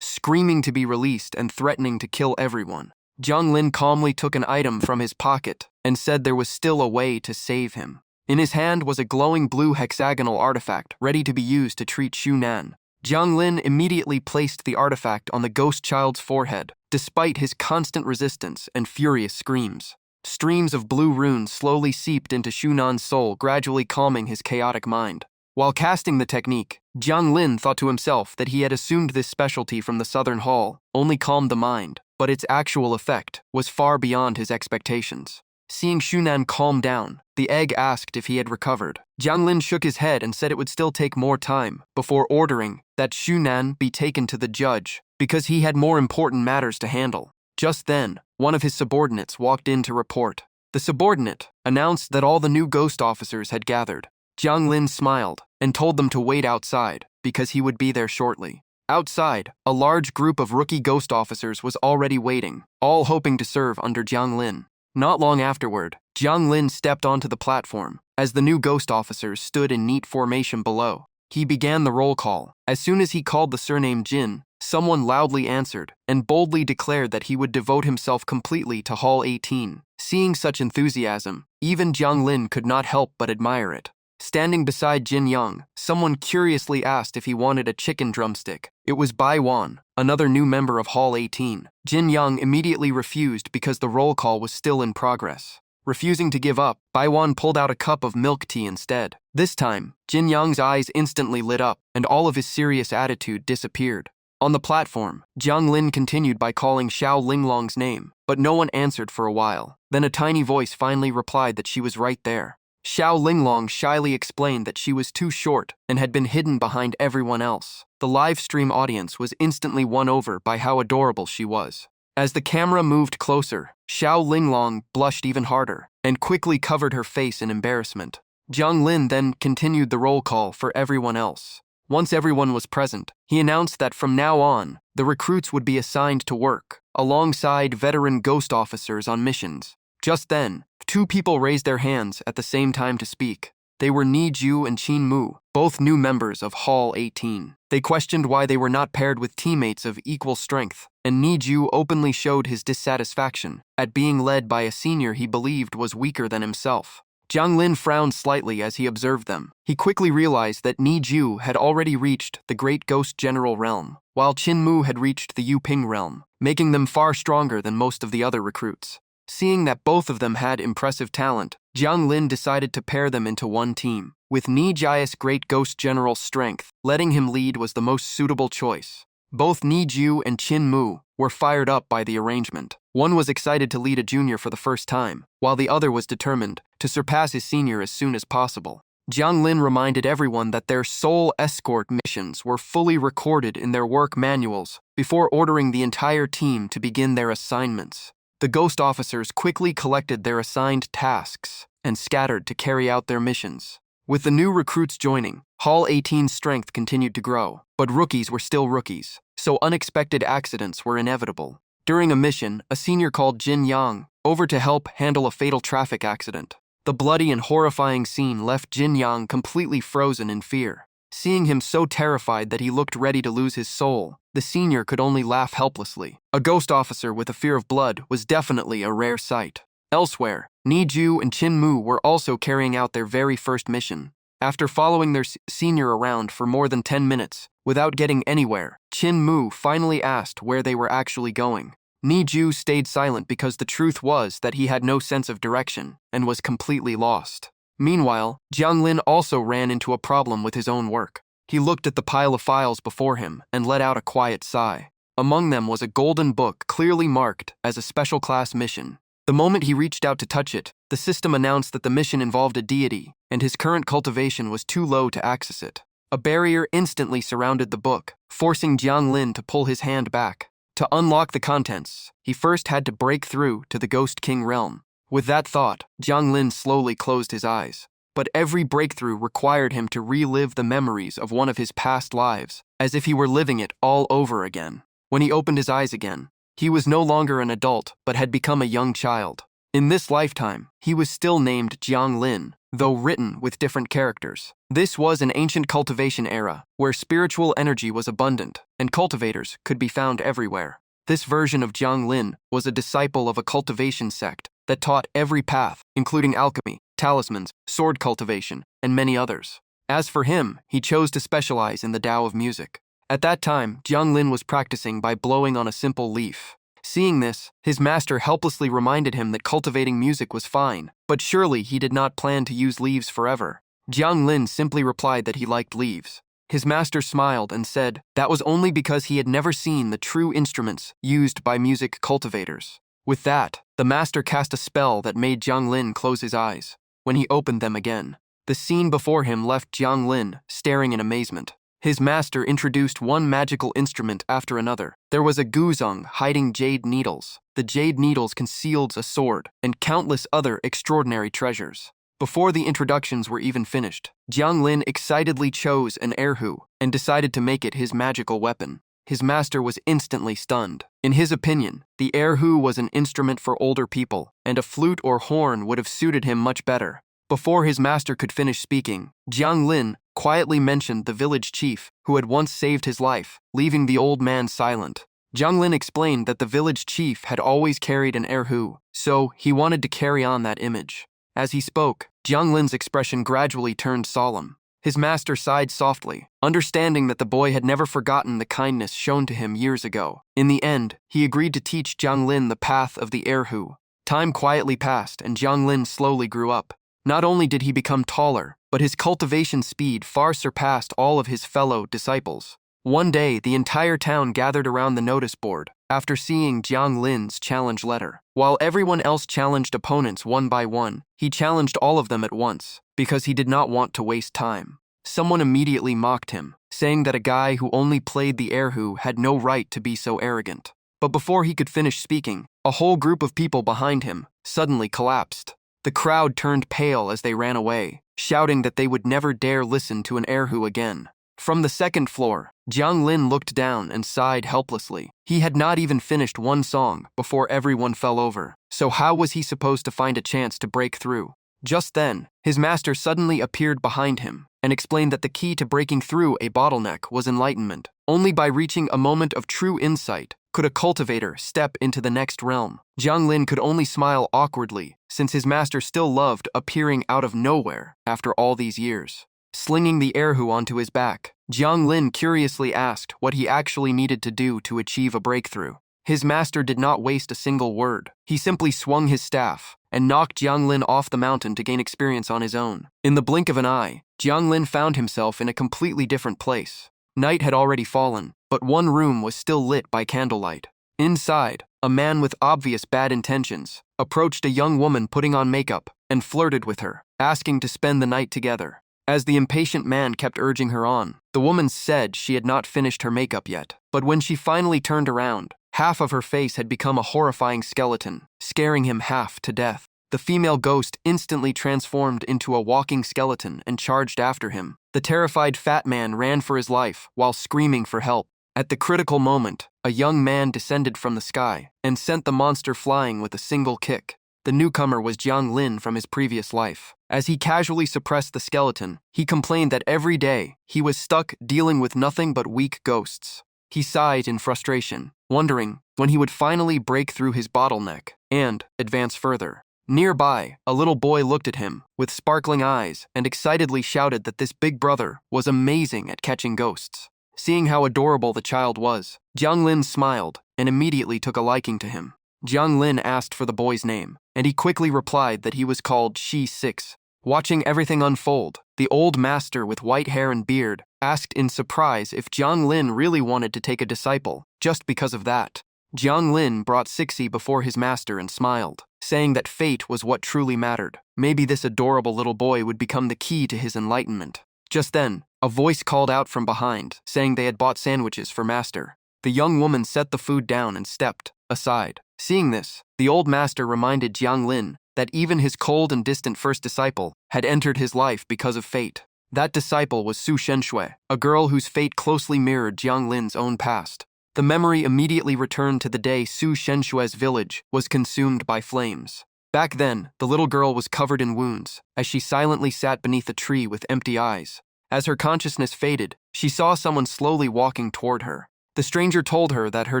screaming to be released and threatening to kill everyone. Jiang Lin calmly took an item from his pocket and said there was still a way to save him. In his hand was a glowing blue hexagonal artifact ready to be used to treat Shunan. Jiang Lin immediately placed the artifact on the ghost child's forehead, despite his constant resistance and furious screams. Streams of blue runes slowly seeped into Shunan's soul, gradually calming his chaotic mind. While casting the technique, Jiang Lin thought to himself that he had assumed this specialty from the Southern Hall only calmed the mind, but its actual effect was far beyond his expectations. Seeing Shunan calm down, the egg asked if he had recovered. Jiang Lin shook his head and said it would still take more time before ordering that Shunan be taken to the judge because he had more important matters to handle. Just then, one of his subordinates walked in to report. The subordinate announced that all the new ghost officers had gathered. Jiang Lin smiled and told them to wait outside because he would be there shortly. Outside, a large group of rookie ghost officers was already waiting, all hoping to serve under Jiang Lin. Not long afterward, Jiang Lin stepped onto the platform as the new ghost officers stood in neat formation below. He began the roll call. As soon as he called the surname Jin, someone loudly answered and boldly declared that he would devote himself completely to Hall 18. Seeing such enthusiasm, even Jiang Lin could not help but admire it. Standing beside Jin Young, someone curiously asked if he wanted a chicken drumstick. It was Bai Wan, another new member of Hall 18. Jin Young immediately refused because the roll call was still in progress. Refusing to give up, Bai Wan pulled out a cup of milk tea instead. This time, Jin Young's eyes instantly lit up, and all of his serious attitude disappeared. On the platform, Jiang Lin continued by calling Xiao Linglong's name, but no one answered for a while. Then a tiny voice finally replied that she was right there. Xiao Linglong shyly explained that she was too short and had been hidden behind everyone else. The live stream audience was instantly won over by how adorable she was. As the camera moved closer, Xiao Linglong blushed even harder and quickly covered her face in embarrassment. Jiang Lin then continued the roll call for everyone else. Once everyone was present, he announced that from now on, the recruits would be assigned to work alongside veteran ghost officers on missions. Just then, two people raised their hands at the same time to speak. They were Ni Ju and Qin Mu, both new members of Hall 18. They questioned why they were not paired with teammates of equal strength, and Ni Ju openly showed his dissatisfaction at being led by a senior he believed was weaker than himself. Jiang Lin frowned slightly as he observed them. He quickly realized that Ni Ju had already reached the Great Ghost General realm, while Qin Mu had reached the Yuping realm, making them far stronger than most of the other recruits. Seeing that both of them had impressive talent, Jiang Lin decided to pair them into one team. With Ni Jia's Great Ghost General's strength, letting him lead was the most suitable choice. Both Ni Ju and Qin Mu were fired up by the arrangement. One was excited to lead a junior for the first time, while the other was determined to surpass his senior as soon as possible. Jiang Lin reminded everyone that their soul escort missions were fully recorded in their work manuals before ordering the entire team to begin their assignments. The ghost officers quickly collected their assigned tasks and scattered to carry out their missions. With the new recruits joining, Hall 18's strength continued to grow, but rookies were still rookies, so unexpected accidents were inevitable. During a mission, a senior called Jin Yang over to help handle a fatal traffic accident. The bloody and horrifying scene left Jin Yang completely frozen in fear. Seeing him so terrified that he looked ready to lose his soul, the senior could only laugh helplessly. A ghost officer with a fear of blood was definitely a rare sight. Elsewhere, Ni Ju and Qin Mu were also carrying out their very first mission. After following their senior around for more than 10 minutes, without getting anywhere, Qin Mu finally asked where they were actually going. Ni Ju stayed silent because the truth was that he had no sense of direction and was completely lost. Meanwhile, Jiang Lin also ran into a problem with his own work. He looked at the pile of files before him and let out a quiet sigh. Among them was a golden book clearly marked as a special class mission. The moment he reached out to touch it, the system announced that the mission involved a deity, and his current cultivation was too low to access it. A barrier instantly surrounded the book, forcing Jiang Lin to pull his hand back. To unlock the contents, he first had to break through to the Ghost King realm. With that thought, Jiang Lin slowly closed his eyes. But every breakthrough required him to relive the memories of one of his past lives, as if he were living it all over again. When he opened his eyes again, he was no longer an adult, but had become a young child. In this lifetime, he was still named Jiang Lin, though written with different characters. This was an ancient cultivation era, where spiritual energy was abundant, and cultivators could be found everywhere. This version of Jiang Lin was a disciple of a cultivation sect that taught every path, including alchemy, talismans, sword cultivation, and many others. As for him, he chose to specialize in the Tao of music. At that time, Jiang Lin was practicing by blowing on a simple leaf. Seeing this, his master helplessly reminded him that cultivating music was fine, but surely he did not plan to use leaves forever. Jiang Lin simply replied that he liked leaves. His master smiled and said that was only because he had never seen the true instruments used by music cultivators. With that, the master cast a spell that made Jiang Lin close his eyes. When he opened them again, the scene before him left Jiang Lin staring in amazement. His master introduced one magical instrument after another. There was a guzheng hiding jade needles. The jade needles concealed a sword and countless other extraordinary treasures. Before the introductions were even finished, Jiang Lin excitedly chose an erhu and decided to make it his magical weapon. His master was instantly stunned. In his opinion, the erhu was an instrument for older people, and a flute or horn would have suited him much better. Before his master could finish speaking, Jiang Lin quietly mentioned the village chief who had once saved his life, leaving the old man silent. Jiang Lin explained that the village chief had always carried an erhu, so he wanted to carry on that image. As he spoke, Jiang Lin's expression gradually turned solemn. His master sighed softly, understanding that the boy had never forgotten the kindness shown to him years ago. In the end, he agreed to teach Jiang Lin the path of the erhu. Time quietly passed, and Jiang Lin slowly grew up. Not only did he become taller, but his cultivation speed far surpassed all of his fellow disciples. One day, the entire town gathered around the notice board after seeing Jiang Lin's challenge letter. While everyone else challenged opponents one by one, he challenged all of them at once, because he did not want to waste time. Someone immediately mocked him, saying that a guy who only played the erhu had no right to be so arrogant. But before he could finish speaking, a whole group of people behind him suddenly collapsed. The crowd turned pale as they ran away, shouting that they would never dare listen to an erhu again. From the second floor, Jiang Lin looked down and sighed helplessly. He had not even finished one song before everyone fell over, so how was he supposed to find a chance to break through? Just then, his master suddenly appeared behind him and explained that the key to breaking through a bottleneck was enlightenment. Only by reaching a moment of true insight could a cultivator step into the next realm. Jiang Lin could only smile awkwardly, since his master still loved appearing out of nowhere after all these years. Slinging the erhu onto his back, Jiang Lin curiously asked what he actually needed to do to achieve a breakthrough. His master did not waste a single word. He simply swung his staff and knocked Jiang Lin off the mountain to gain experience on his own. In the blink of an eye, Jiang Lin found himself in a completely different place. Night had already fallen, but one room was still lit by candlelight. Inside, a man with obvious bad intentions approached a young woman putting on makeup and flirted with her, asking to spend the night together. As the impatient man kept urging her on, the woman said she had not finished her makeup yet. But when she finally turned around, half of her face had become a horrifying skeleton, scaring him half to death. The female ghost instantly transformed into a walking skeleton and charged after him. The terrified fat man ran for his life while screaming for help. At the critical moment, a young man descended from the sky and sent the monster flying with a single kick. The newcomer was Jiang Lin from his previous life. As he casually suppressed the skeleton, he complained that every day he was stuck dealing with nothing but weak ghosts. He sighed in frustration, wondering when he would finally break through his bottleneck and advance further. Nearby, a little boy looked at him with sparkling eyes and excitedly shouted that this big brother was amazing at catching ghosts. Seeing how adorable the child was, Jiang Lin smiled and immediately took a liking to him. Jiang Lin asked for the boy's name, and he quickly replied that he was called Shi 6. Watching everything unfold, the old master with white hair and beard asked in surprise if Jiang Lin really wanted to take a disciple just because of that. Jiang Lin brought Sixi before his master and smiled, saying that fate was what truly mattered. Maybe this adorable little boy would become the key to his enlightenment. Just then, a voice called out from behind, saying they had bought sandwiches for master. The young woman set the food down and stepped aside. Seeing this, the old master reminded Jiang Lin that even his cold and distant first disciple had entered his life because of fate. That disciple was Su Shenshui, a girl whose fate closely mirrored Jiang Lin's own past. The memory immediately returned to the day Su Shenshui's village was consumed by flames. Back then, the little girl was covered in wounds, as she silently sat beneath a tree with empty eyes. As her consciousness faded, she saw someone slowly walking toward her. The stranger told her that her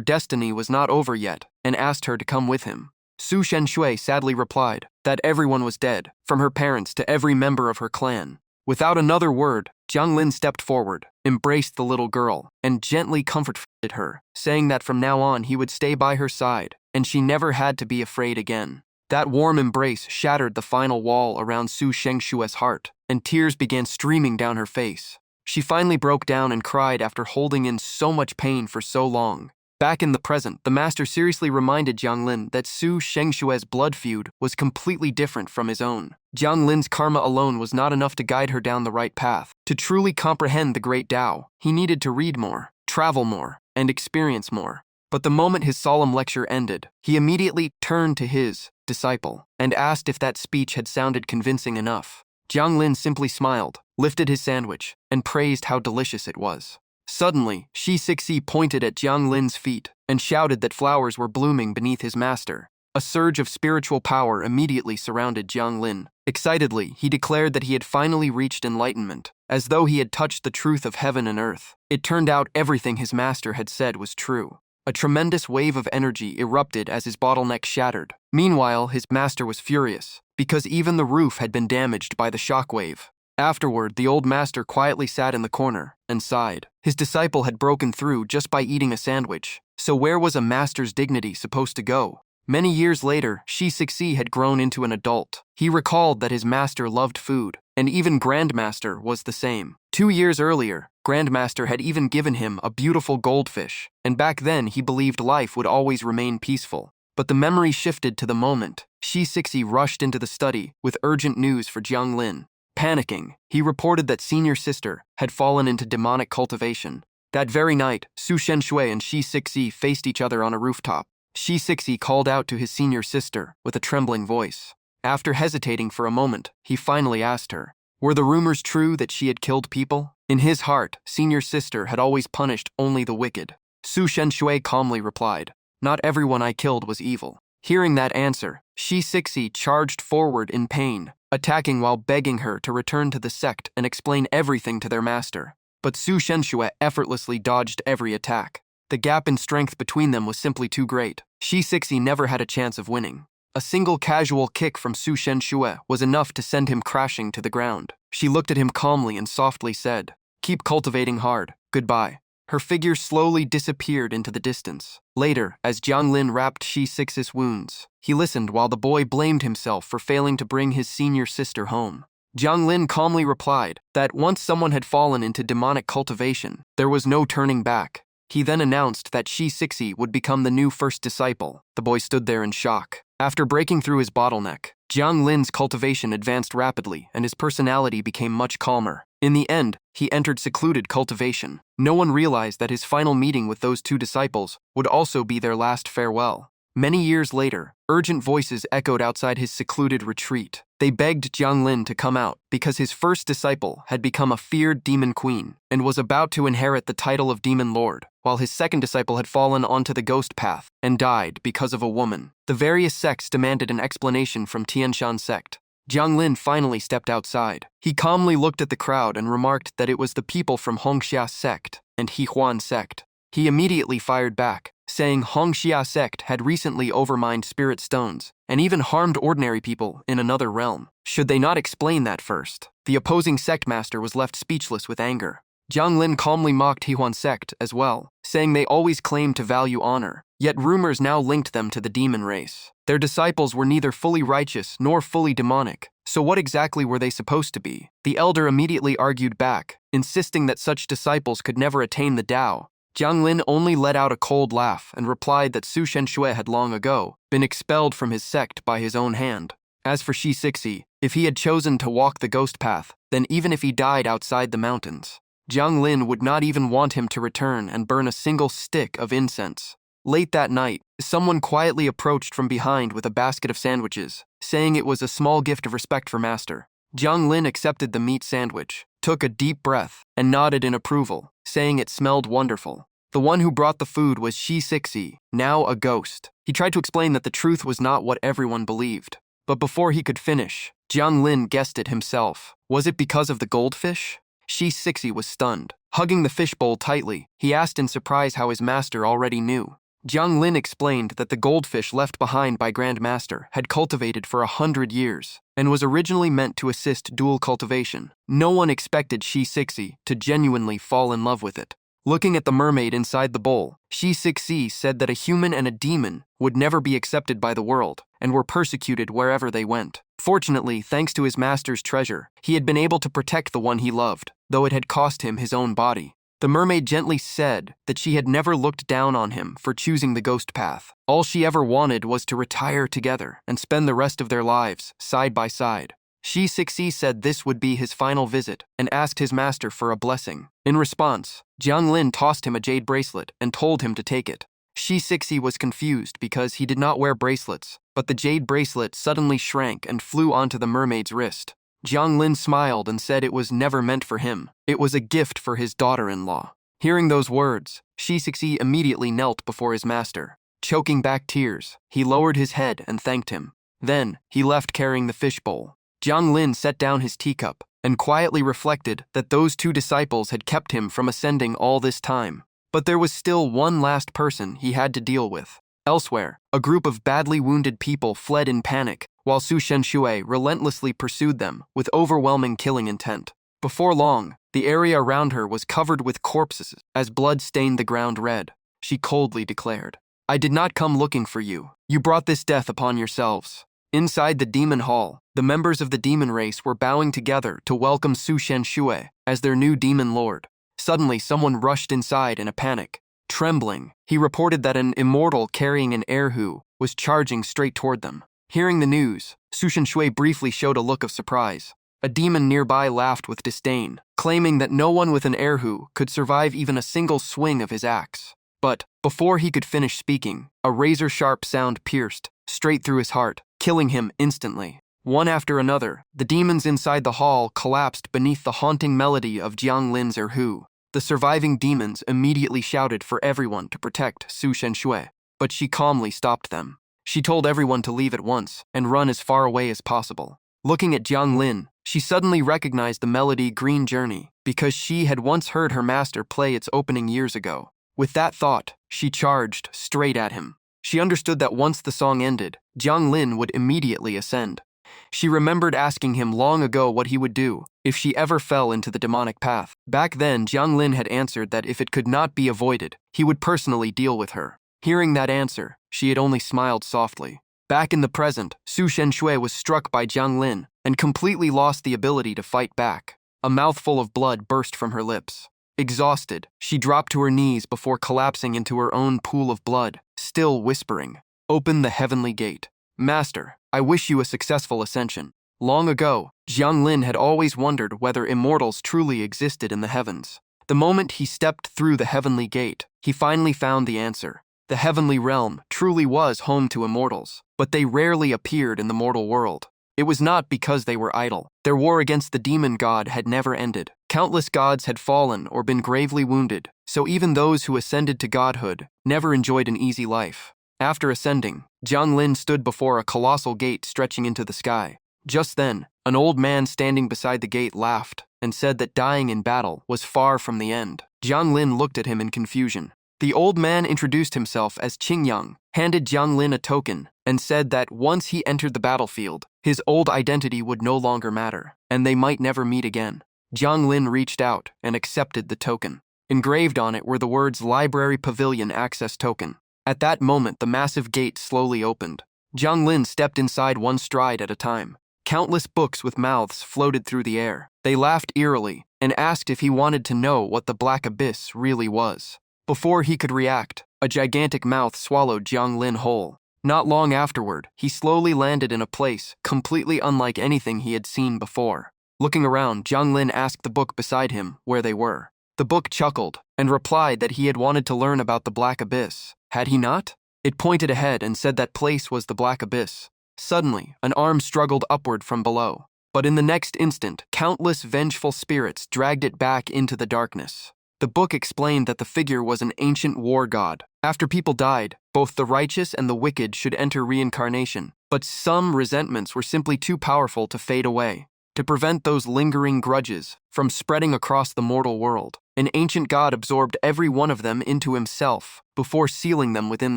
destiny was not over yet and asked her to come with him. Su Shenshui sadly replied that everyone was dead, from her parents to every member of her clan. Without another word, Jiang Lin stepped forward, embraced the little girl, and gently comforted her, saying that from now on he would stay by her side, and she never had to be afraid again. That warm embrace shattered the final wall around Su Shengshue's heart, and tears began streaming down her face. She finally broke down and cried after holding in so much pain for so long. Back in the present, the master seriously reminded Jiang Lin that Su Shengshue's blood feud was completely different from his own. Jiang Lin's karma alone was not enough to guide her down the right path. To truly comprehend the great Tao, he needed to read more, travel more, and experience more. But the moment his solemn lecture ended, he immediately turned to his disciple and asked if that speech had sounded convincing enough. Jiang Lin simply smiled, lifted his sandwich, and praised how delicious it was. Suddenly, Shi Sixi pointed at Jiang Lin's feet and shouted that flowers were blooming beneath his master. A surge of spiritual power immediately surrounded Jiang Lin. Excitedly, he declared that he had finally reached enlightenment, as though he had touched the truth of heaven and earth. It turned out everything his master had said was true. A tremendous wave of energy erupted as his bottleneck shattered. Meanwhile, his master was furious, because even the roof had been damaged by the shockwave. Afterward, the old master quietly sat in the corner and sighed. His disciple had broken through just by eating a sandwich. So where was a master's dignity supposed to go? Many years later, Shi Sixi had grown into an adult. He recalled that his master loved food, and even Grandmaster was the same. 2 years earlier, Grandmaster had even given him a beautiful goldfish, and back then he believed life would always remain peaceful. But the memory shifted to the moment. Shi Sixi rushed into the study with urgent news for Jiang Lin. Panicking, he reported that senior sister had fallen into demonic cultivation. That very night, Su Shenshui and Shi Sixi faced each other on a rooftop. Shi Sixi called out to his senior sister with a trembling voice. After hesitating for a moment, he finally asked her, were the rumors true that she had killed people? In his heart, senior sister had always punished only the wicked. Su Shenshui calmly replied, not everyone I killed was evil. Hearing that answer, Shi Sixi charged forward in pain, attacking while begging her to return to the sect and explain everything to their master. But Su Shenshui effortlessly dodged every attack. The gap in strength between them was simply too great. Shi Sixi never had a chance of winning. A single casual kick from Su Shenshui was enough to send him crashing to the ground. She looked at him calmly and softly said, keep cultivating hard. Goodbye. Her figure slowly disappeared into the distance. Later, as Jiang Lin wrapped Shi Sixi's wounds, he listened while the boy blamed himself for failing to bring his senior sister home. Jiang Lin calmly replied that once someone had fallen into demonic cultivation, there was no turning back. He then announced that Shi Sixi would become the new first disciple. The boy stood there in shock. After breaking through his bottleneck, Jiang Lin's cultivation advanced rapidly and his personality became much calmer. In the end, he entered secluded cultivation. No one realized that his final meeting with those two disciples would also be their last farewell. Many years later, urgent voices echoed outside his secluded retreat. They begged Jiang Lin to come out because his first disciple had become a feared demon queen and was about to inherit the title of demon lord, while his second disciple had fallen onto the ghost path and died because of a woman. The various sects demanded an explanation from Tianshan sect. Jiang Lin finally stepped outside. He calmly looked at the crowd and remarked that it was the people from Hongxia sect and Hehuan sect. He immediately fired back, saying Hongxia sect had recently overmined spirit stones and even harmed ordinary people in another realm. Should they not explain that first? The opposing sect master was left speechless with anger. Jiang Lin calmly mocked Hehuan sect as well, saying they always claimed to value honor, yet rumors now linked them to the demon race. Their disciples were neither fully righteous nor fully demonic, so what exactly were they supposed to be? The elder immediately argued back, insisting that such disciples could never attain the Tao. Jiang Lin only let out a cold laugh and replied that Su Shenshui had long ago been expelled from his sect by his own hand. As for Shi Sixi, if he had chosen to walk the ghost path, then even if he died outside the mountains, Jiang Lin would not even want him to return and burn a single stick of incense. Late that night, someone quietly approached from behind with a basket of sandwiches, saying it was a small gift of respect for master. Jiang Lin accepted the meat sandwich, took a deep breath, and nodded in approval, saying it smelled wonderful. The one who brought the food was Shi Sixi, now a ghost. He tried to explain that the truth was not what everyone believed. But before he could finish, Jiang Lin guessed it himself. Was it because of the goldfish? Shi Sixi was stunned. Hugging the fishbowl tightly, he asked in surprise how his master already knew. Jiang Lin explained that the goldfish left behind by Grand Master had cultivated for 100 years and was originally meant to assist dual cultivation. No one expected Shi Sixi to genuinely fall in love with it. Looking at the mermaid inside the bowl, Shi Sixi said that a human and a demon would never be accepted by the world and were persecuted wherever they went. Fortunately, thanks to his master's treasure, he had been able to protect the one he loved, though it had cost him his own body. The mermaid gently said that she had never looked down on him for choosing the ghost path. All she ever wanted was to retire together and spend the rest of their lives side by side. Shi Sixi said this would be his final visit and asked his master for a blessing. In response, Jiang Lin tossed him a jade bracelet and told him to take it. Shi Sixi was confused because he did not wear bracelets, but the jade bracelet suddenly shrank and flew onto the mermaid's wrist. Jiang Lin smiled and said it was never meant for him. It was a gift for his daughter-in-law. Hearing those words, Shi Sixi immediately knelt before his master. Choking back tears, he lowered his head and thanked him. Then, he left carrying the fishbowl. Jiang Lin set down his teacup and quietly reflected that those two disciples had kept him from ascending all this time. But there was still one last person he had to deal with. Elsewhere, a group of badly wounded people fled in panic, while Su Shenshui relentlessly pursued them with overwhelming killing intent. Before long, the area around her was covered with corpses as blood stained the ground red. She coldly declared, "I did not come looking for you. You brought this death upon yourselves." Inside the demon hall, the members of the demon race were bowing together to welcome Su Shenshui as their new demon lord. Suddenly, someone rushed inside in a panic. Trembling, he reported that an immortal carrying an erhu was charging straight toward them. Hearing the news, Su Shenshui briefly showed a look of surprise. A demon nearby laughed with disdain, claiming that no one with an erhu could survive even a single swing of his axe. But, before he could finish speaking, a razor-sharp sound pierced straight through his heart, killing him instantly. One after another, the demons inside the hall collapsed beneath the haunting melody of Jiang Lin's erhu. The surviving demons immediately shouted for everyone to protect Su Shenshui, but she calmly stopped them. She told everyone to leave at once and run as far away as possible. Looking at Jiang Lin, she suddenly recognized the melody Green Journey because she had once heard her master play its opening years ago. With that thought, she charged straight at him. She understood that once the song ended, Jiang Lin would immediately ascend. She remembered asking him long ago what he would do if she ever fell into the demonic path. Back then, Jiang Lin had answered that if it could not be avoided, he would personally deal with her. Hearing that answer, she had only smiled softly. Back in the present, Su Shenshui was struck by Jiang Lin and completely lost the ability to fight back. A mouthful of blood burst from her lips. Exhausted, she dropped to her knees before collapsing into her own pool of blood, still whispering, "Open the heavenly gate. Master, I wish you a successful ascension." Long ago, Jiang Lin had always wondered whether immortals truly existed in the heavens. The moment he stepped through the heavenly gate, he finally found the answer. The heavenly realm truly was home to immortals, but they rarely appeared in the mortal world. It was not because they were idle. Their war against the demon god had never ended. Countless gods had fallen or been gravely wounded, so even those who ascended to godhood never enjoyed an easy life. After ascending, Jiang Lin stood before a colossal gate stretching into the sky. Just then, an old man standing beside the gate laughed and said that dying in battle was far from the end. Jiang Lin looked at him in confusion. The old man introduced himself as Qingyang, handed Jiang Lin a token, and said that once he entered the battlefield, his old identity would no longer matter, and they might never meet again. Jiang Lin reached out and accepted the token. Engraved on it were the words Library Pavilion Access Token. At that moment, the massive gate slowly opened. Jiang Lin stepped inside one stride at a time. Countless books with mouths floated through the air. They laughed eerily and asked if he wanted to know what the Black Abyss really was. Before he could react, a gigantic mouth swallowed Jiang Lin whole. Not long afterward, he slowly landed in a place completely unlike anything he had seen before. Looking around, Jiang Lin asked the book beside him where they were. The book chuckled and replied that he had wanted to learn about the Black Abyss. Had he not? It pointed ahead and said that place was the Black Abyss. Suddenly, an arm struggled upward from below. But in the next instant, countless vengeful spirits dragged it back into the darkness. The book explained that the figure was an ancient war god. After people died, both the righteous and the wicked should enter reincarnation, but some resentments were simply too powerful to fade away. To prevent those lingering grudges from spreading across the mortal world, an ancient god absorbed every one of them into himself before sealing them within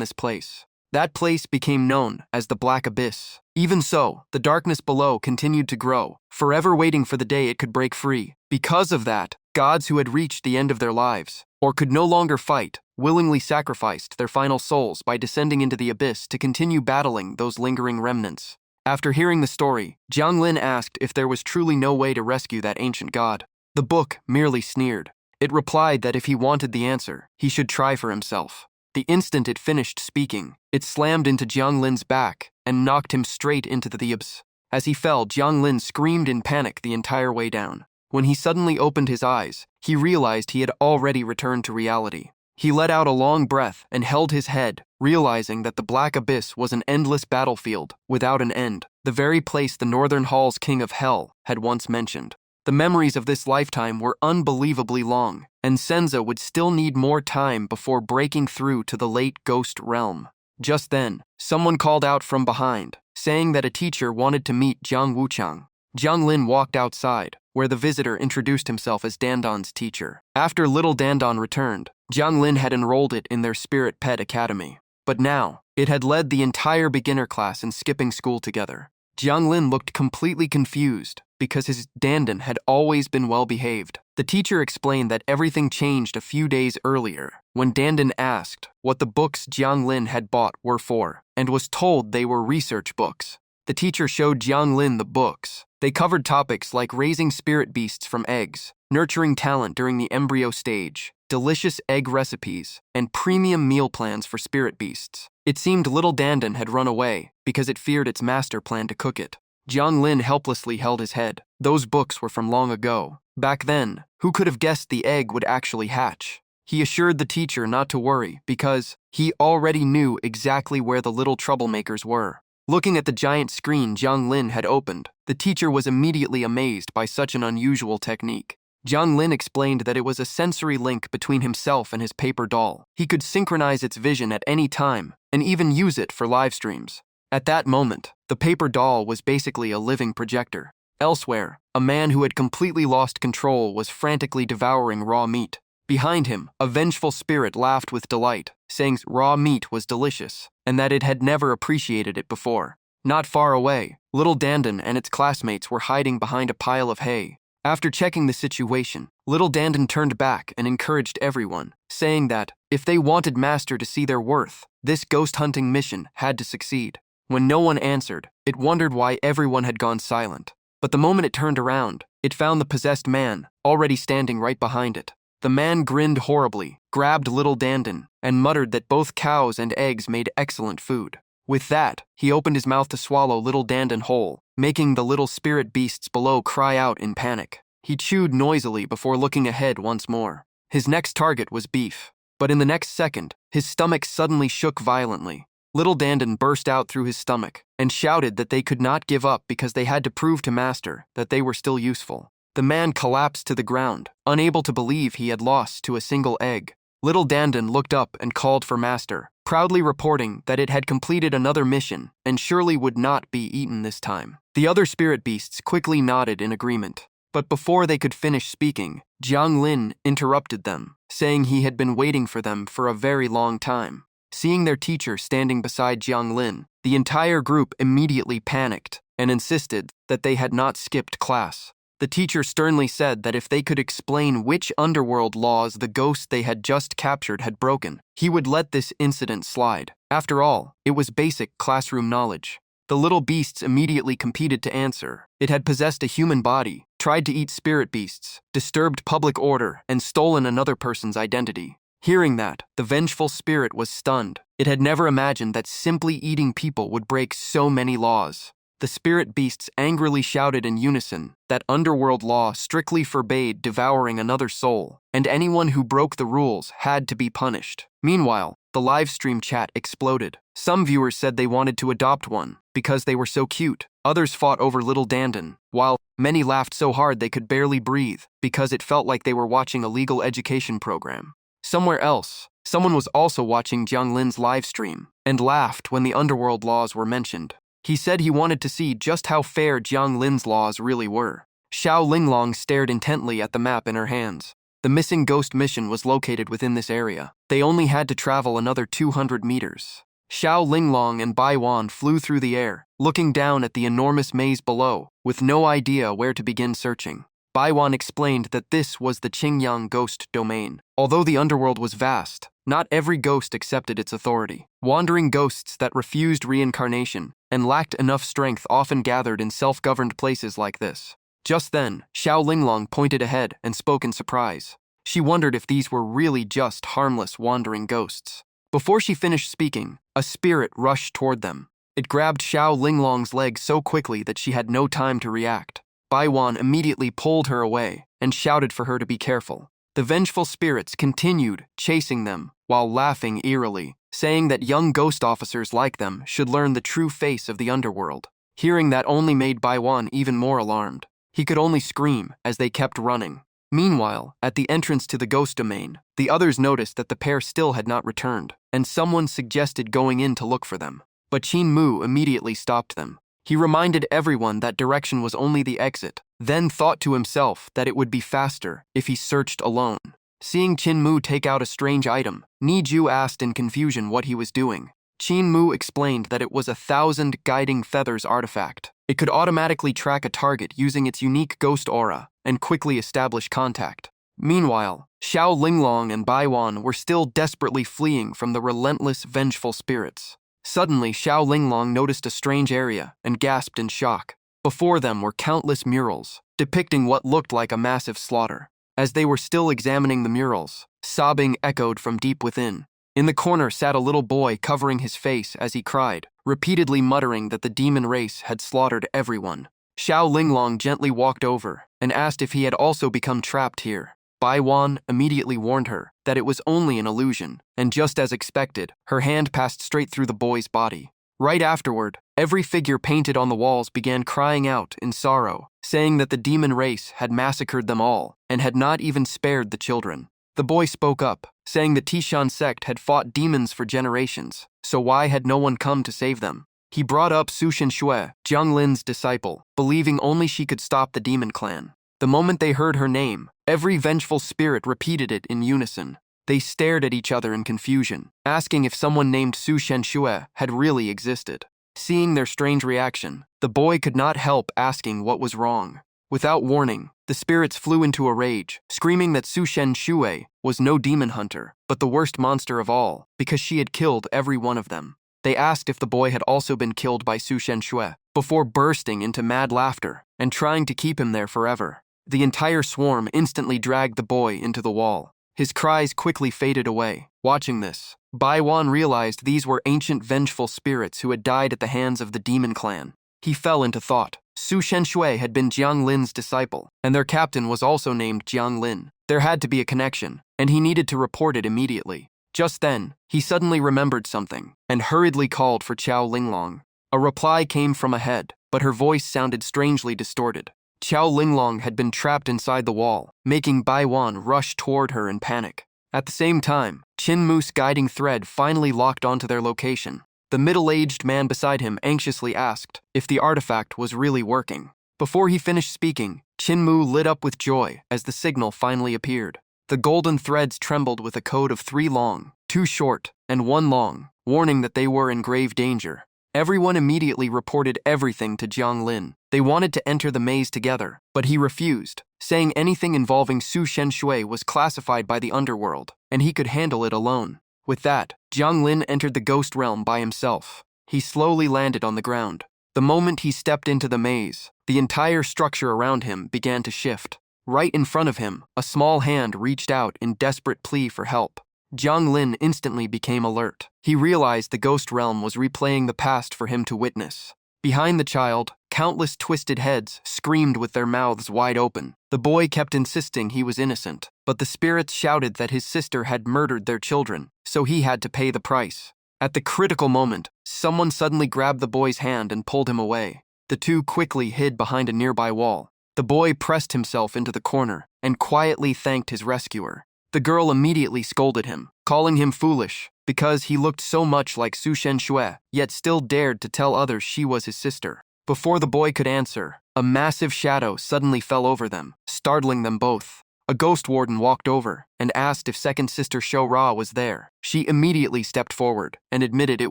this place. That place became known as the Black Abyss. Even so, the darkness below continued to grow, forever waiting for the day it could break free. Because of that, gods who had reached the end of their lives, or could no longer fight, willingly sacrificed their final souls by descending into the abyss to continue battling those lingering remnants. After hearing the story, Jiang Lin asked if there was truly no way to rescue that ancient god. The book merely sneered. It replied that if he wanted the answer, he should try for himself. The instant it finished speaking, it slammed into Jiang Lin's back and knocked him straight into the abyss. As he fell, Jiang Lin screamed in panic the entire way down. When he suddenly opened his eyes, he realized he had already returned to reality. He let out a long breath and held his head, realizing that the Black Abyss was an endless battlefield without an end, the very place the Northern Hall's King of Hell had once mentioned. The memories of this lifetime were unbelievably long, and Senza would still need more time before breaking through to the late ghost realm. Just then, someone called out from behind, saying that a teacher wanted to meet Jiang Wuchang. Jiang Lin walked outside, where the visitor introduced himself as Dandan's teacher. After little Dandan returned, Jiang Lin had enrolled it in their Spirit Pet Academy. But now, it had led the entire beginner class in skipping school together. Jiang Lin looked completely confused because his Dandan had always been well-behaved. The teacher explained that everything changed a few days earlier when Dandan asked what the books Jiang Lin had bought were for and was told they were research books. The teacher showed Jiang Lin the books. They covered topics like raising spirit beasts from eggs, nurturing talent during the embryo stage, delicious egg recipes, and premium meal plans for spirit beasts. It seemed little Dandan had run away because it feared its master planned to cook it. Jiang Lin helplessly held his head. Those books were from long ago. Back then, who could have guessed the egg would actually hatch? He assured the teacher not to worry because he already knew exactly where the little troublemakers were. Looking at the giant screen Jiang Lin had opened, the teacher was immediately amazed by such an unusual technique. Jiang Lin explained that it was a sensory link between himself and his paper doll. He could synchronize its vision at any time and even use it for live streams. At that moment, the paper doll was basically a living projector. Elsewhere, a man who had completely lost control was frantically devouring raw meat. Behind him, a vengeful spirit laughed with delight, saying raw meat was delicious and that it had never appreciated it before. Not far away, little Dandan and its classmates were hiding behind a pile of hay. After checking the situation, little Dandan turned back and encouraged everyone, saying that if they wanted Master to see their worth, this ghost hunting mission had to succeed. When no one answered, it wondered why everyone had gone silent. But the moment it turned around, it found the possessed man already standing right behind it. The man grinned horribly, grabbed little Dandan, and muttered that both cows and eggs made excellent food. With that, he opened his mouth to swallow little Dandan whole, making the little spirit beasts below cry out in panic. He chewed noisily before looking ahead once more. His next target was beef. But in the next second, his stomach suddenly shook violently. Little Dandan burst out through his stomach and shouted that they could not give up because they had to prove to Master that they were still useful. The man collapsed to the ground, unable to believe he had lost to a single egg. Little Dandan looked up and called for Master, proudly reporting that it had completed another mission and surely would not be eaten this time. The other spirit beasts quickly nodded in agreement. But before they could finish speaking, Jiang Lin interrupted them, saying he had been waiting for them for a very long time. Seeing their teacher standing beside Jiang Lin, the entire group immediately panicked and insisted that they had not skipped class. The teacher sternly said that if they could explain which underworld laws the ghost they had just captured had broken, he would let this incident slide. After all, it was basic classroom knowledge. The little beasts immediately competed to answer. It had possessed a human body, tried to eat spirit beasts, disturbed public order, and stolen another person's identity. Hearing that, the vengeful spirit was stunned. It had never imagined that simply eating people would break so many laws. The spirit beasts angrily shouted in unison that underworld law strictly forbade devouring another soul, and anyone who broke the rules had to be punished. Meanwhile, the live stream chat exploded. Some viewers said they wanted to adopt one because they were so cute. Others fought over little Dandan, while many laughed so hard they could barely breathe because it felt like they were watching a legal education program. Somewhere else, someone was also watching Jiang Lin's live stream and laughed when the underworld laws were mentioned. He said he wanted to see just how fair Jiang Lin's laws really were. Xiao Linglong stared intently at the map in her hands. The missing ghost mission was located within this area. They only had to travel another 200 meters. Xiao Linglong and Bai Wan flew through the air, looking down at the enormous maze below, with no idea where to begin searching. Bai Wan explained that this was the Qingyang ghost domain. Although the underworld was vast, not every ghost accepted its authority. Wandering ghosts that refused reincarnation and lacked enough strength often gathered in self-governed places like this. Just then, Xiao Linglong pointed ahead and spoke in surprise. She wondered if these were really just harmless wandering ghosts. Before she finished speaking, a spirit rushed toward them. It grabbed Xiao Linglong's leg so quickly that she had no time to react. Bai Wan immediately pulled her away and shouted for her to be careful. The vengeful spirits continued chasing them while laughing eerily, saying that young ghost officers like them should learn the true face of the underworld. Hearing that only made Bai Wan even more alarmed. He could only scream as they kept running. Meanwhile, at the entrance to the ghost domain, the others noticed that the pair still had not returned, and someone suggested going in to look for them. But Qin Mu immediately stopped them. He reminded everyone that direction was only the exit, then thought to himself that it would be faster if he searched alone. Seeing Qin Mu take out a strange item, Ni Ju asked in confusion what he was doing. Qin Mu explained that it was a 1,000 guiding feathers artifact. It could automatically track a target using its unique ghost aura and quickly establish contact. Meanwhile, Xiao Linglong and Bai Wan were still desperately fleeing from the relentless, vengeful spirits. Suddenly, Xiao Linglong noticed a strange area and gasped in shock. Before them were countless murals, depicting what looked like a massive slaughter. As they were still examining the murals, sobbing echoed from deep within. In the corner sat a little boy covering his face as he cried, repeatedly muttering that the demon race had slaughtered everyone. Xiao Linglong gently walked over and asked if he had also become trapped here. Bai Wan immediately warned her that it was only an illusion, and just as expected, her hand passed straight through the boy's body. Right afterward, every figure painted on the walls began crying out in sorrow, saying that the demon race had massacred them all and had not even spared the children. The boy spoke up, saying the Tishan sect had fought demons for generations, so why had no one come to save them? He brought up Su Shenxue, Jiang Lin's disciple, believing only she could stop the demon clan. The moment they heard her name, every vengeful spirit repeated it in unison. They stared at each other in confusion, asking if someone named Su Shenxue had really existed. Seeing their strange reaction, the boy could not help asking what was wrong. Without warning, the spirits flew into a rage, screaming that Su Shenxue was no demon hunter, but the worst monster of all, because she had killed every one of them. They asked if the boy had also been killed by Su Shenxue, before bursting into mad laughter and trying to keep him there forever. The entire swarm instantly dragged the boy into the wall. His cries quickly faded away. Watching this, Baiwan realized these were ancient vengeful spirits who had died at the hands of the demon clan. He fell into thought. Su Shenshui had been Jiang Lin's disciple, and their captain was also named Jiang Lin. There had to be a connection, and he needed to report it immediately. Just then, he suddenly remembered something, and hurriedly called for Qiao Linglong. A reply came from ahead, but her voice sounded strangely distorted. Qiao Linglong had been trapped inside the wall, making Baiwan rush toward her in panic. At the same time, Qin Mu's guiding thread finally locked onto their location. The middle-aged man beside him anxiously asked if the artifact was really working. Before he finished speaking, Qin Mu lit up with joy as the signal finally appeared. The golden threads trembled with a code of 3 long, 2 short, and 1 long, warning that they were in grave danger. Everyone immediately reported everything to Jiang Lin. They wanted to enter the maze together, but he refused, saying anything involving Su Shenshui was classified by the Underworld, and he could handle it alone. With that, Jiang Lin entered the ghost realm by himself. He slowly landed on the ground. The moment he stepped into the maze, the entire structure around him began to shift. Right in front of him, a small hand reached out in desperate plea for help. Jiang Lin instantly became alert. He realized the ghost realm was replaying the past for him to witness. Behind the child, countless twisted heads screamed with their mouths wide open. The boy kept insisting he was innocent, but the spirits shouted that his sister had murdered their children, so he had to pay the price. At the critical moment, someone suddenly grabbed the boy's hand and pulled him away. The two quickly hid behind a nearby wall. The boy pressed himself into the corner and quietly thanked his rescuer. The girl immediately scolded him, calling him foolish because he looked so much like Su Shenshui, yet still dared to tell others she was his sister. Before the boy could answer, a massive shadow suddenly fell over them, startling them both. A ghost warden walked over and asked if second sister Shou Ra was there. She immediately stepped forward and admitted it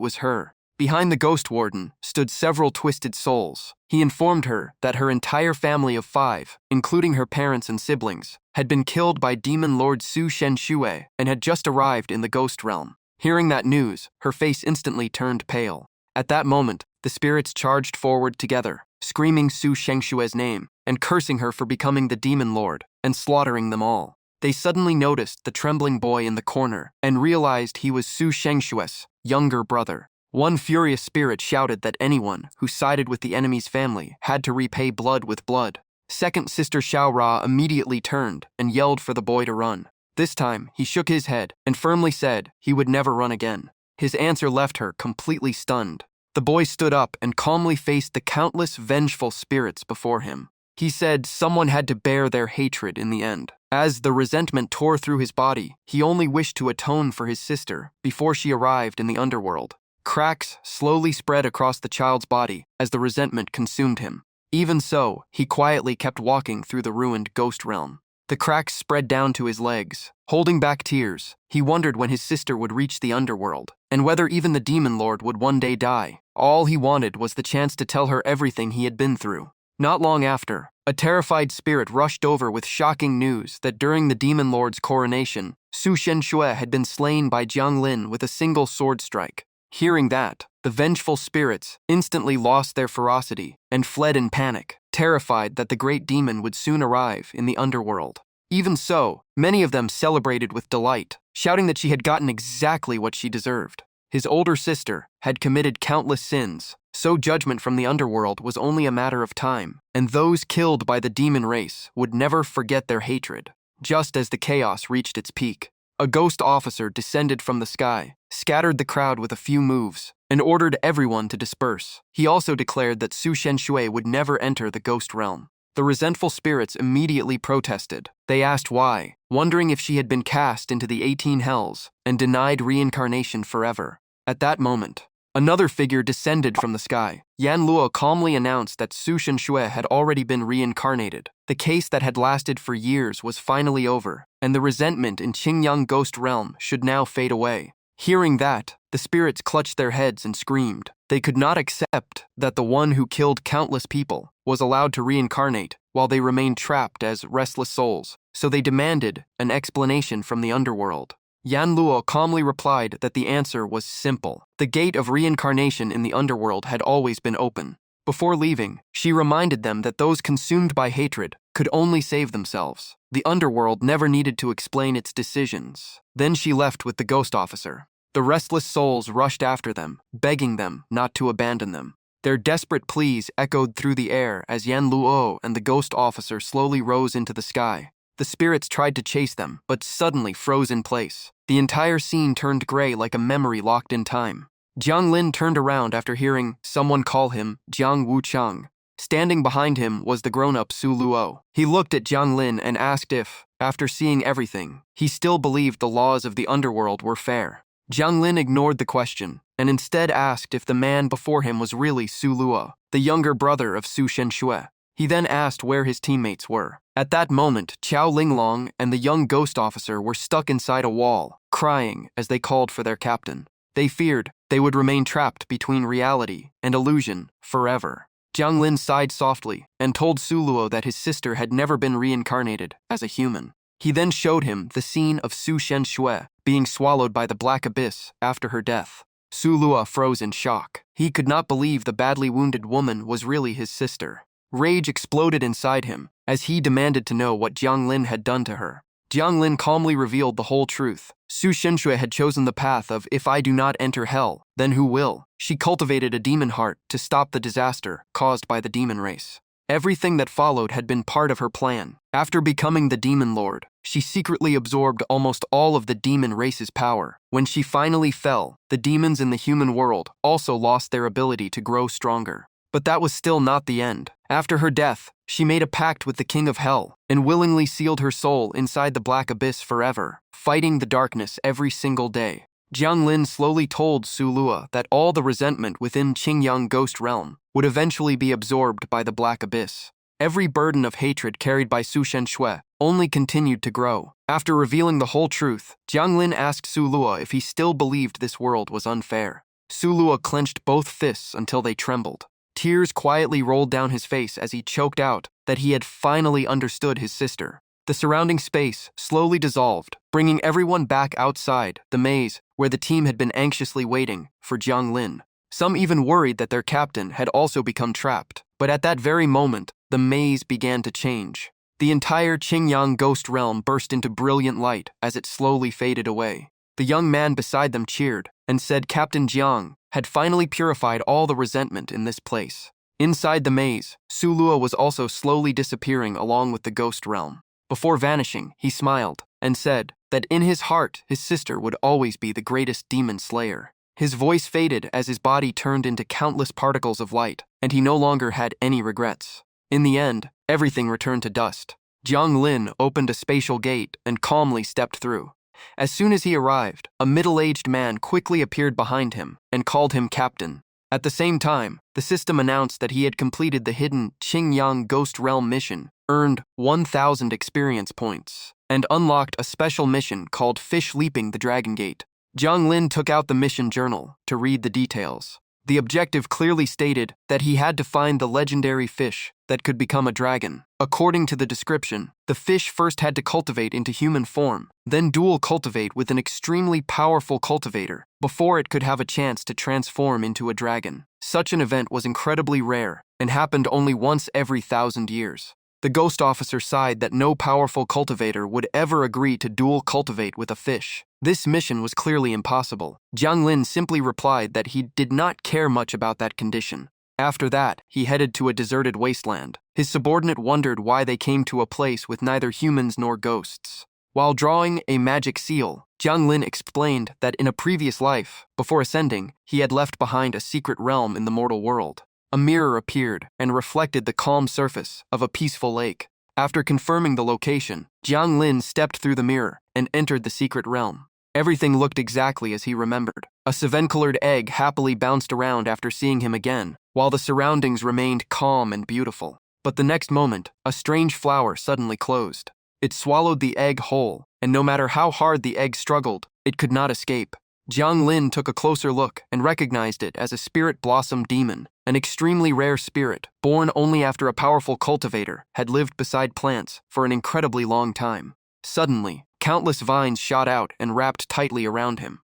was her. Behind the ghost warden stood several twisted souls. He informed her that her entire family of 5, including her parents and siblings, had been killed by demon lord Su Shenshui and had just arrived in the ghost realm. Hearing that news, her face instantly turned pale. At that moment, the spirits charged forward together, screaming Su Shengshue's name and cursing her for becoming the demon lord and slaughtering them all. They suddenly noticed the trembling boy in the corner and realized he was Su Shengshue's younger brother. One furious spirit shouted that anyone who sided with the enemy's family had to repay blood with blood. Second sister Shou Ra immediately turned and yelled for the boy to run. This time, he shook his head and firmly said he would never run again. His answer left her completely stunned. The boy stood up and calmly faced the countless vengeful spirits before him. He said someone had to bear their hatred in the end. As the resentment tore through his body, he only wished to atone for his sister before she arrived in the underworld. Cracks slowly spread across the child's body as the resentment consumed him. Even so, he quietly kept walking through the ruined ghost realm. The cracks spread down to his legs. Holding back tears, he wondered when his sister would reach the underworld, and whether even the demon lord would one day die. All he wanted was the chance to tell her everything he had been through. Not long after, a terrified spirit rushed over with shocking news that during the demon lord's coronation, Su Shenshui had been slain by Jiang Lin with a single sword strike. Hearing that, the vengeful spirits instantly lost their ferocity and fled in panic, terrified that the great demon would soon arrive in the underworld. Even so, many of them celebrated with delight, shouting that she had gotten exactly what she deserved. His older sister had committed countless sins, so judgment from the underworld was only a matter of time, and those killed by the demon race would never forget their hatred. Just as the chaos reached its peak, a ghost officer descended from the sky, scattered the crowd with a few moves, and ordered everyone to disperse. He also declared that Su Shenshui would never enter the ghost realm. The resentful spirits immediately protested. They asked why, wondering if she had been cast into the 18 hells and denied reincarnation forever. At that moment, another figure descended from the sky. Yan Luo calmly announced that Su Shenshui had already been reincarnated. The case that had lasted for years was finally over, and the resentment in Qingyang Ghost Realm should now fade away. Hearing that, the spirits clutched their heads and screamed. They could not accept that the one who killed countless people was allowed to reincarnate while they remained trapped as restless souls, so they demanded an explanation from the underworld. Yan Luo calmly replied that the answer was simple. The gate of reincarnation in the underworld had always been open. Before leaving, she reminded them that those consumed by hatred could only save themselves. The underworld never needed to explain its decisions. Then she left with the ghost officer. The restless souls rushed after them, begging them not to abandon them. Their desperate pleas echoed through the air as Yan Luo and the ghost officer slowly rose into the sky. The spirits tried to chase them, but suddenly froze in place. The entire scene turned gray like a memory locked in time. Jiang Lin turned around after hearing someone call him Jiang Wuchang. Standing behind him was the grown-up Su Luo. He looked at Jiang Lin and asked if, after seeing everything, he still believed the laws of the underworld were fair. Jiang Lin ignored the question and instead asked if the man before him was really Su Luo, the younger brother of Su Shenxue. He then asked where his teammates were. At that moment, Qiao Linglong and the young ghost officer were stuck inside a wall, crying as they called for their captain. They feared they would remain trapped between reality and illusion forever. Jiang Lin sighed softly and told Su Luo that his sister had never been reincarnated as a human. He then showed him the scene of Su Shenxue being swallowed by the black abyss after her death. Su Luo froze in shock. He could not believe the badly wounded woman was really his sister. Rage exploded inside him as he demanded to know what Jiang Lin had done to her. Jiang Lin calmly revealed the whole truth. Su Shenxue had chosen the path of if I do not enter hell, then who will? She cultivated a demon heart to stop the disaster caused by the demon race. Everything that followed had been part of her plan. After becoming the demon lord, she secretly absorbed almost all of the demon race's power. When she finally fell, the demons in the human world also lost their ability to grow stronger. But that was still not the end. After her death, she made a pact with the king of hell and willingly sealed her soul inside the black abyss forever, fighting the darkness every single day. Jiang Lin slowly told Su Luo that all the resentment within Qingyang Ghost Realm would eventually be absorbed by the black abyss. Every burden of hatred carried by Su Shenxue only continued to grow. After revealing the whole truth, Jiang Lin asked Su Luo if he still believed this world was unfair. Su Luo clenched both fists until they trembled. Tears quietly rolled down his face as he choked out that he had finally understood his sister. The surrounding space slowly dissolved, bringing everyone back outside the maze where the team had been anxiously waiting for Jiang Lin. Some even worried that their captain had also become trapped. But at that very moment, the maze began to change. The entire Qingyang Ghost Realm burst into brilliant light as it slowly faded away. The young man beside them cheered and said Captain Jiang had finally purified all the resentment in this place. Inside the maze, Su Luo was also slowly disappearing along with the ghost realm. Before vanishing, he smiled and said that in his heart, his sister would always be the greatest demon slayer. His voice faded as his body turned into countless particles of light, and he no longer had any regrets. In the end, everything returned to dust. Jiang Lin opened a spatial gate and calmly stepped through. As soon as he arrived, a middle-aged man quickly appeared behind him and called him captain. At the same time, the system announced that he had completed the hidden Qingyang Ghost Realm mission, earned 1,000 experience points, and unlocked a special mission called Fish Leaping the Dragon Gate. Jiang Lin took out the mission journal to read the details. The objective clearly stated that he had to find the legendary fish that could become a dragon. According to the description, the fish first had to cultivate into human form, then dual cultivate with an extremely powerful cultivator before it could have a chance to transform into a dragon. Such an event was incredibly rare and happened only once every 1,000 years. The ghost officer sighed that no powerful cultivator would ever agree to dual cultivate with a fish. This mission was clearly impossible. Jiang Lin simply replied that he did not care much about that condition. After that, he headed to a deserted wasteland. His subordinate wondered why they came to a place with neither humans nor ghosts. While drawing a magic seal, Jiang Lin explained that in a previous life, before ascending, he had left behind a secret realm in the mortal world. A mirror appeared and reflected the calm surface of a peaceful lake. After confirming the location, Jiang Lin stepped through the mirror and entered the secret realm. Everything looked exactly as he remembered. A seven-colored egg happily bounced around after seeing him again, while the surroundings remained calm and beautiful. But the next moment, a strange flower suddenly closed. It swallowed the egg whole, and no matter how hard the egg struggled, it could not escape. Jiang Lin took a closer look and recognized it as a spirit blossom demon, an extremely rare spirit, born only after a powerful cultivator had lived beside plants for an incredibly long time. Suddenly, countless vines shot out and wrapped tightly around him.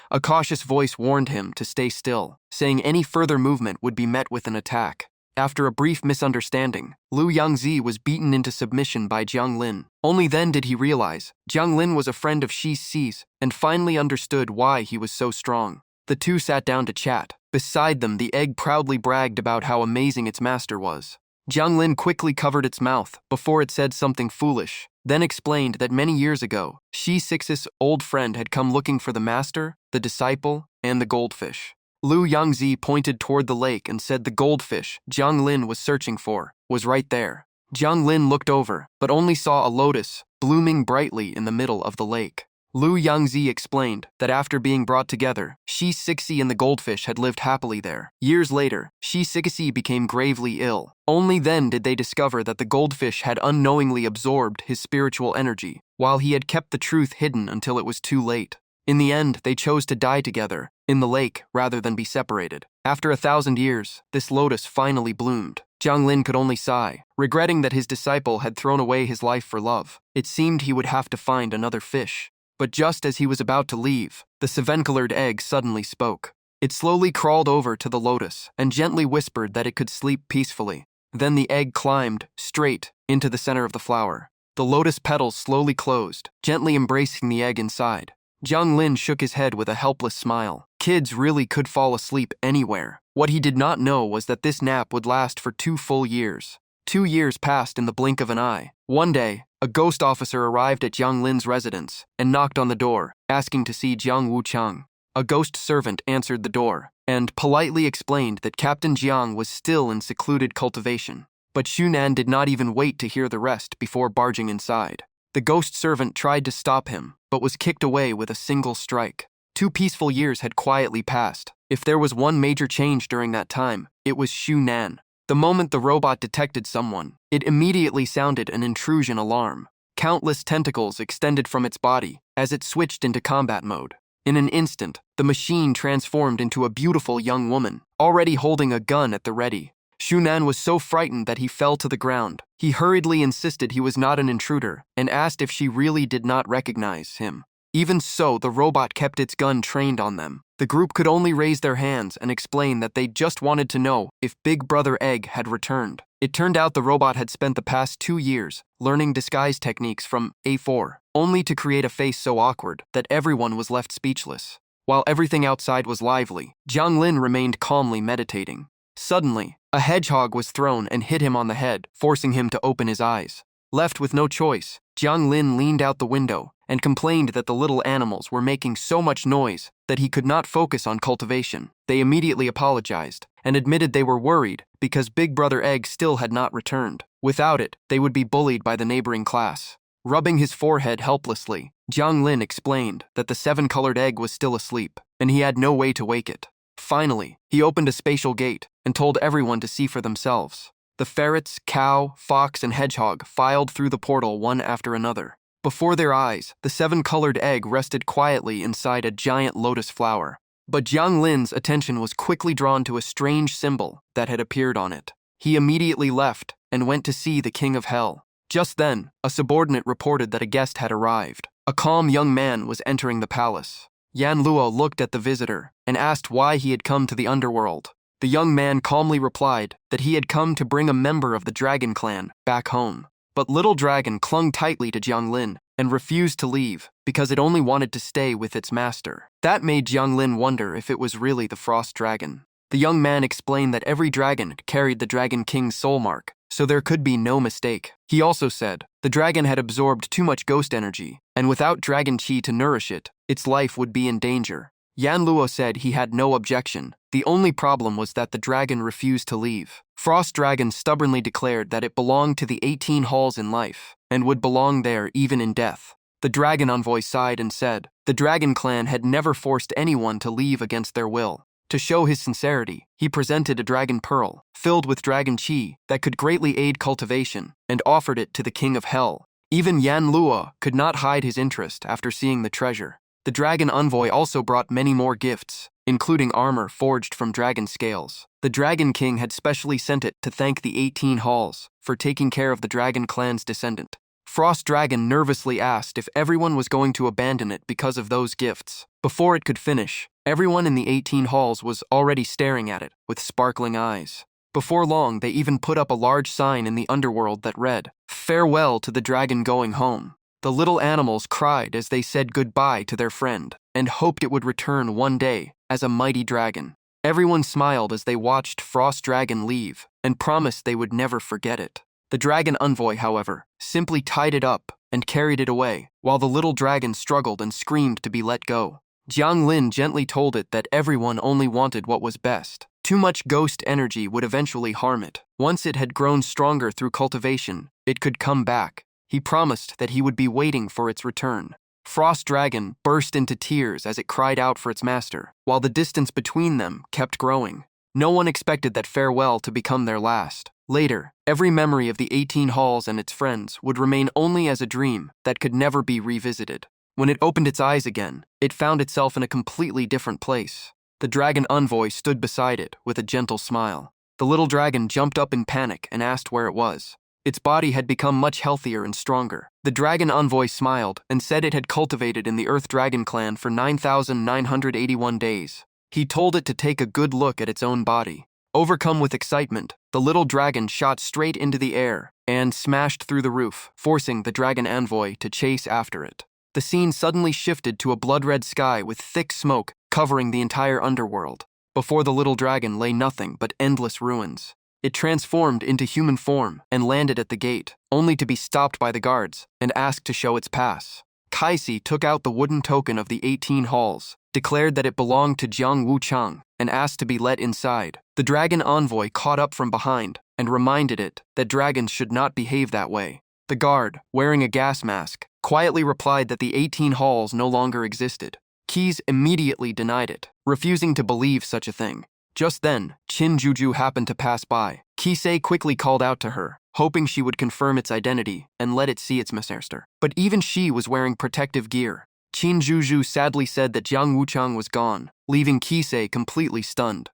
A cautious voice warned him to stay still, saying any further movement would be met with an attack. After a brief misunderstanding, Liu Yangzi was beaten into submission by Jiang Lin. Only then did he realize Jiang Lin was a friend of Shi Xi's and finally understood why he was so strong. The two sat down to chat. Beside them, the egg proudly bragged about how amazing its master was. Jiang Lin quickly covered its mouth before it said something foolish, then explained that many years ago, Shi Xi's old friend had come looking for the master, the disciple, and the goldfish. Liu Yangzi pointed toward the lake and said the goldfish Jiang Lin was searching for was right there. Jiang Lin looked over, but only saw a lotus blooming brightly in the middle of the lake. Liu Yangzi explained that after being brought together, Shi Cixi and the goldfish had lived happily there. Years later, Shi Cixi became gravely ill. Only then did they discover that the goldfish had unknowingly absorbed his spiritual energy, while he had kept the truth hidden until it was too late. In the end, they chose to die together, in the lake, rather than be separated. After 1,000 years, this lotus finally bloomed. Jiang Lin could only sigh, regretting that his disciple had thrown away his life for love. It seemed he would have to find another fish. But just as he was about to leave, the seven-colored egg suddenly spoke. It slowly crawled over to the lotus and gently whispered that it could sleep peacefully. Then the egg climbed straight into the center of the flower. The lotus petals slowly closed, gently embracing the egg inside. Jiang Lin shook his head with a helpless smile. Kids really could fall asleep anywhere. What he did not know was that this nap would last for 2 full years. 2 years passed in the blink of an eye. One day, a ghost officer arrived at Jiang Lin's residence and knocked on the door, asking to see Jiang Wuchang. A ghost servant answered the door and politely explained that Captain Jiang was still in secluded cultivation. But Shunan did not even wait to hear the rest before barging inside. The ghost servant tried to stop him, but was kicked away with a single strike. 2 peaceful years had quietly passed. If there was one major change during that time, it was Shunan. The moment the robot detected someone, it immediately sounded an intrusion alarm. Countless tentacles extended from its body as it switched into combat mode. In an instant, the machine transformed into a beautiful young woman, already holding a gun at the ready. Shunan was so frightened that he fell to the ground. He hurriedly insisted he was not an intruder and asked if she really did not recognize him. Even so, the robot kept its gun trained on them. The group could only raise their hands and explain that they just wanted to know if Big Brother Egg had returned. It turned out the robot had spent the past 2 years learning disguise techniques from A4, only to create a face so awkward that everyone was left speechless. While everything outside was lively, Jiang Lin remained calmly meditating. Suddenly, a hedgehog was thrown and hit him on the head, forcing him to open his eyes. Left with no choice, Jiang Lin leaned out the window and complained that the little animals were making so much noise that he could not focus on cultivation. They immediately apologized and admitted they were worried because Big Brother Egg still had not returned. Without it, they would be bullied by the neighboring class. Rubbing his forehead helplessly, Jiang Lin explained that the 7-colored egg was still asleep, and he had no way to wake it. Finally, he opened a spatial gate and told everyone to see for themselves. The ferrets, cow, fox, and hedgehog filed through the portal one after another. Before their eyes, the 7-colored egg rested quietly inside a giant lotus flower. But Jiang Lin's attention was quickly drawn to a strange symbol that had appeared on it. He immediately left and went to see the King of Hell. Just then, a subordinate reported that a guest had arrived. A calm young man was entering the palace. Yan Luo looked at the visitor and asked why he had come to the Underworld. The young man calmly replied that he had come to bring a member of the Dragon Clan back home. But Little Dragon clung tightly to Jiang Lin and refused to leave because it only wanted to stay with its master. That made Jiang Lin wonder if it was really the Frost Dragon. The young man explained that every dragon carried the Dragon King's soul mark, so there could be no mistake. He also said the dragon had absorbed too much ghost energy, and without dragon chi to nourish it, its life would be in danger. Yan Luo said he had no objection. The only problem was that the dragon refused to leave. Frost Dragon stubbornly declared that it belonged to the 18 halls in life, and would belong there even in death. The dragon envoy sighed and said the Dragon Clan had never forced anyone to leave against their will. To show his sincerity, he presented a dragon pearl, filled with dragon chi, that could greatly aid cultivation, and offered it to the King of Hell. Even Yan Luo could not hide his interest after seeing the treasure. The dragon envoy also brought many more gifts, including armor forged from dragon scales. The Dragon King had specially sent it to thank the 18 halls for taking care of the Dragon Clan's descendant. Frost Dragon nervously asked if everyone was going to abandon it because of those gifts. Before it could finish, everyone in the 18 halls was already staring at it with sparkling eyes. Before long, they even put up a large sign in the underworld that read, "Farewell to the dragon going home." The little animals cried as they said goodbye to their friend and hoped it would return one day as a mighty dragon. Everyone smiled as they watched Frost Dragon leave and promised they would never forget it. The dragon envoy, however, simply tied it up and carried it away, while the little dragon struggled and screamed to be let go. Jiang Lin gently told it that everyone only wanted what was best. Too much ghost energy would eventually harm it. Once it had grown stronger through cultivation, it could come back. He promised that he would be waiting for its return. Frost Dragon burst into tears as it cried out for its master, while the distance between them kept growing. No one expected that farewell to become their last. Later, every memory of the 18 halls and its friends would remain only as a dream that could never be revisited. When it opened its eyes again, it found itself in a completely different place. The dragon envoy stood beside it with a gentle smile. The little dragon jumped up in panic and asked where it was. Its body had become much healthier and stronger. The dragon envoy smiled and said it had cultivated in the Earth Dragon clan for 9,981 days. He told it to take a good look at its own body. Overcome with excitement, the little dragon shot straight into the air and smashed through the roof, forcing the dragon envoy to chase after it. The scene suddenly shifted to a blood-red sky with thick smoke covering the entire underworld. Before the little dragon lay nothing but endless ruins. It transformed into human form and landed at the gate, only to be stopped by the guards and asked to show its pass. Kaisi took out the wooden token of the 18 halls, declared that it belonged to Jiang Wuchang, and asked to be let inside. The dragon envoy caught up from behind and reminded it that dragons should not behave that way. The guard, wearing a gas mask, quietly replied that the 18 halls no longer existed. Keys immediately denied it, refusing to believe such a thing. Just then, Qin Juju happened to pass by. Kisei quickly called out to her, hoping she would confirm its identity and let it see its master. But even she was wearing protective gear. Qin Juju sadly said that Jiang Wuchang was gone, leaving Kisei completely stunned.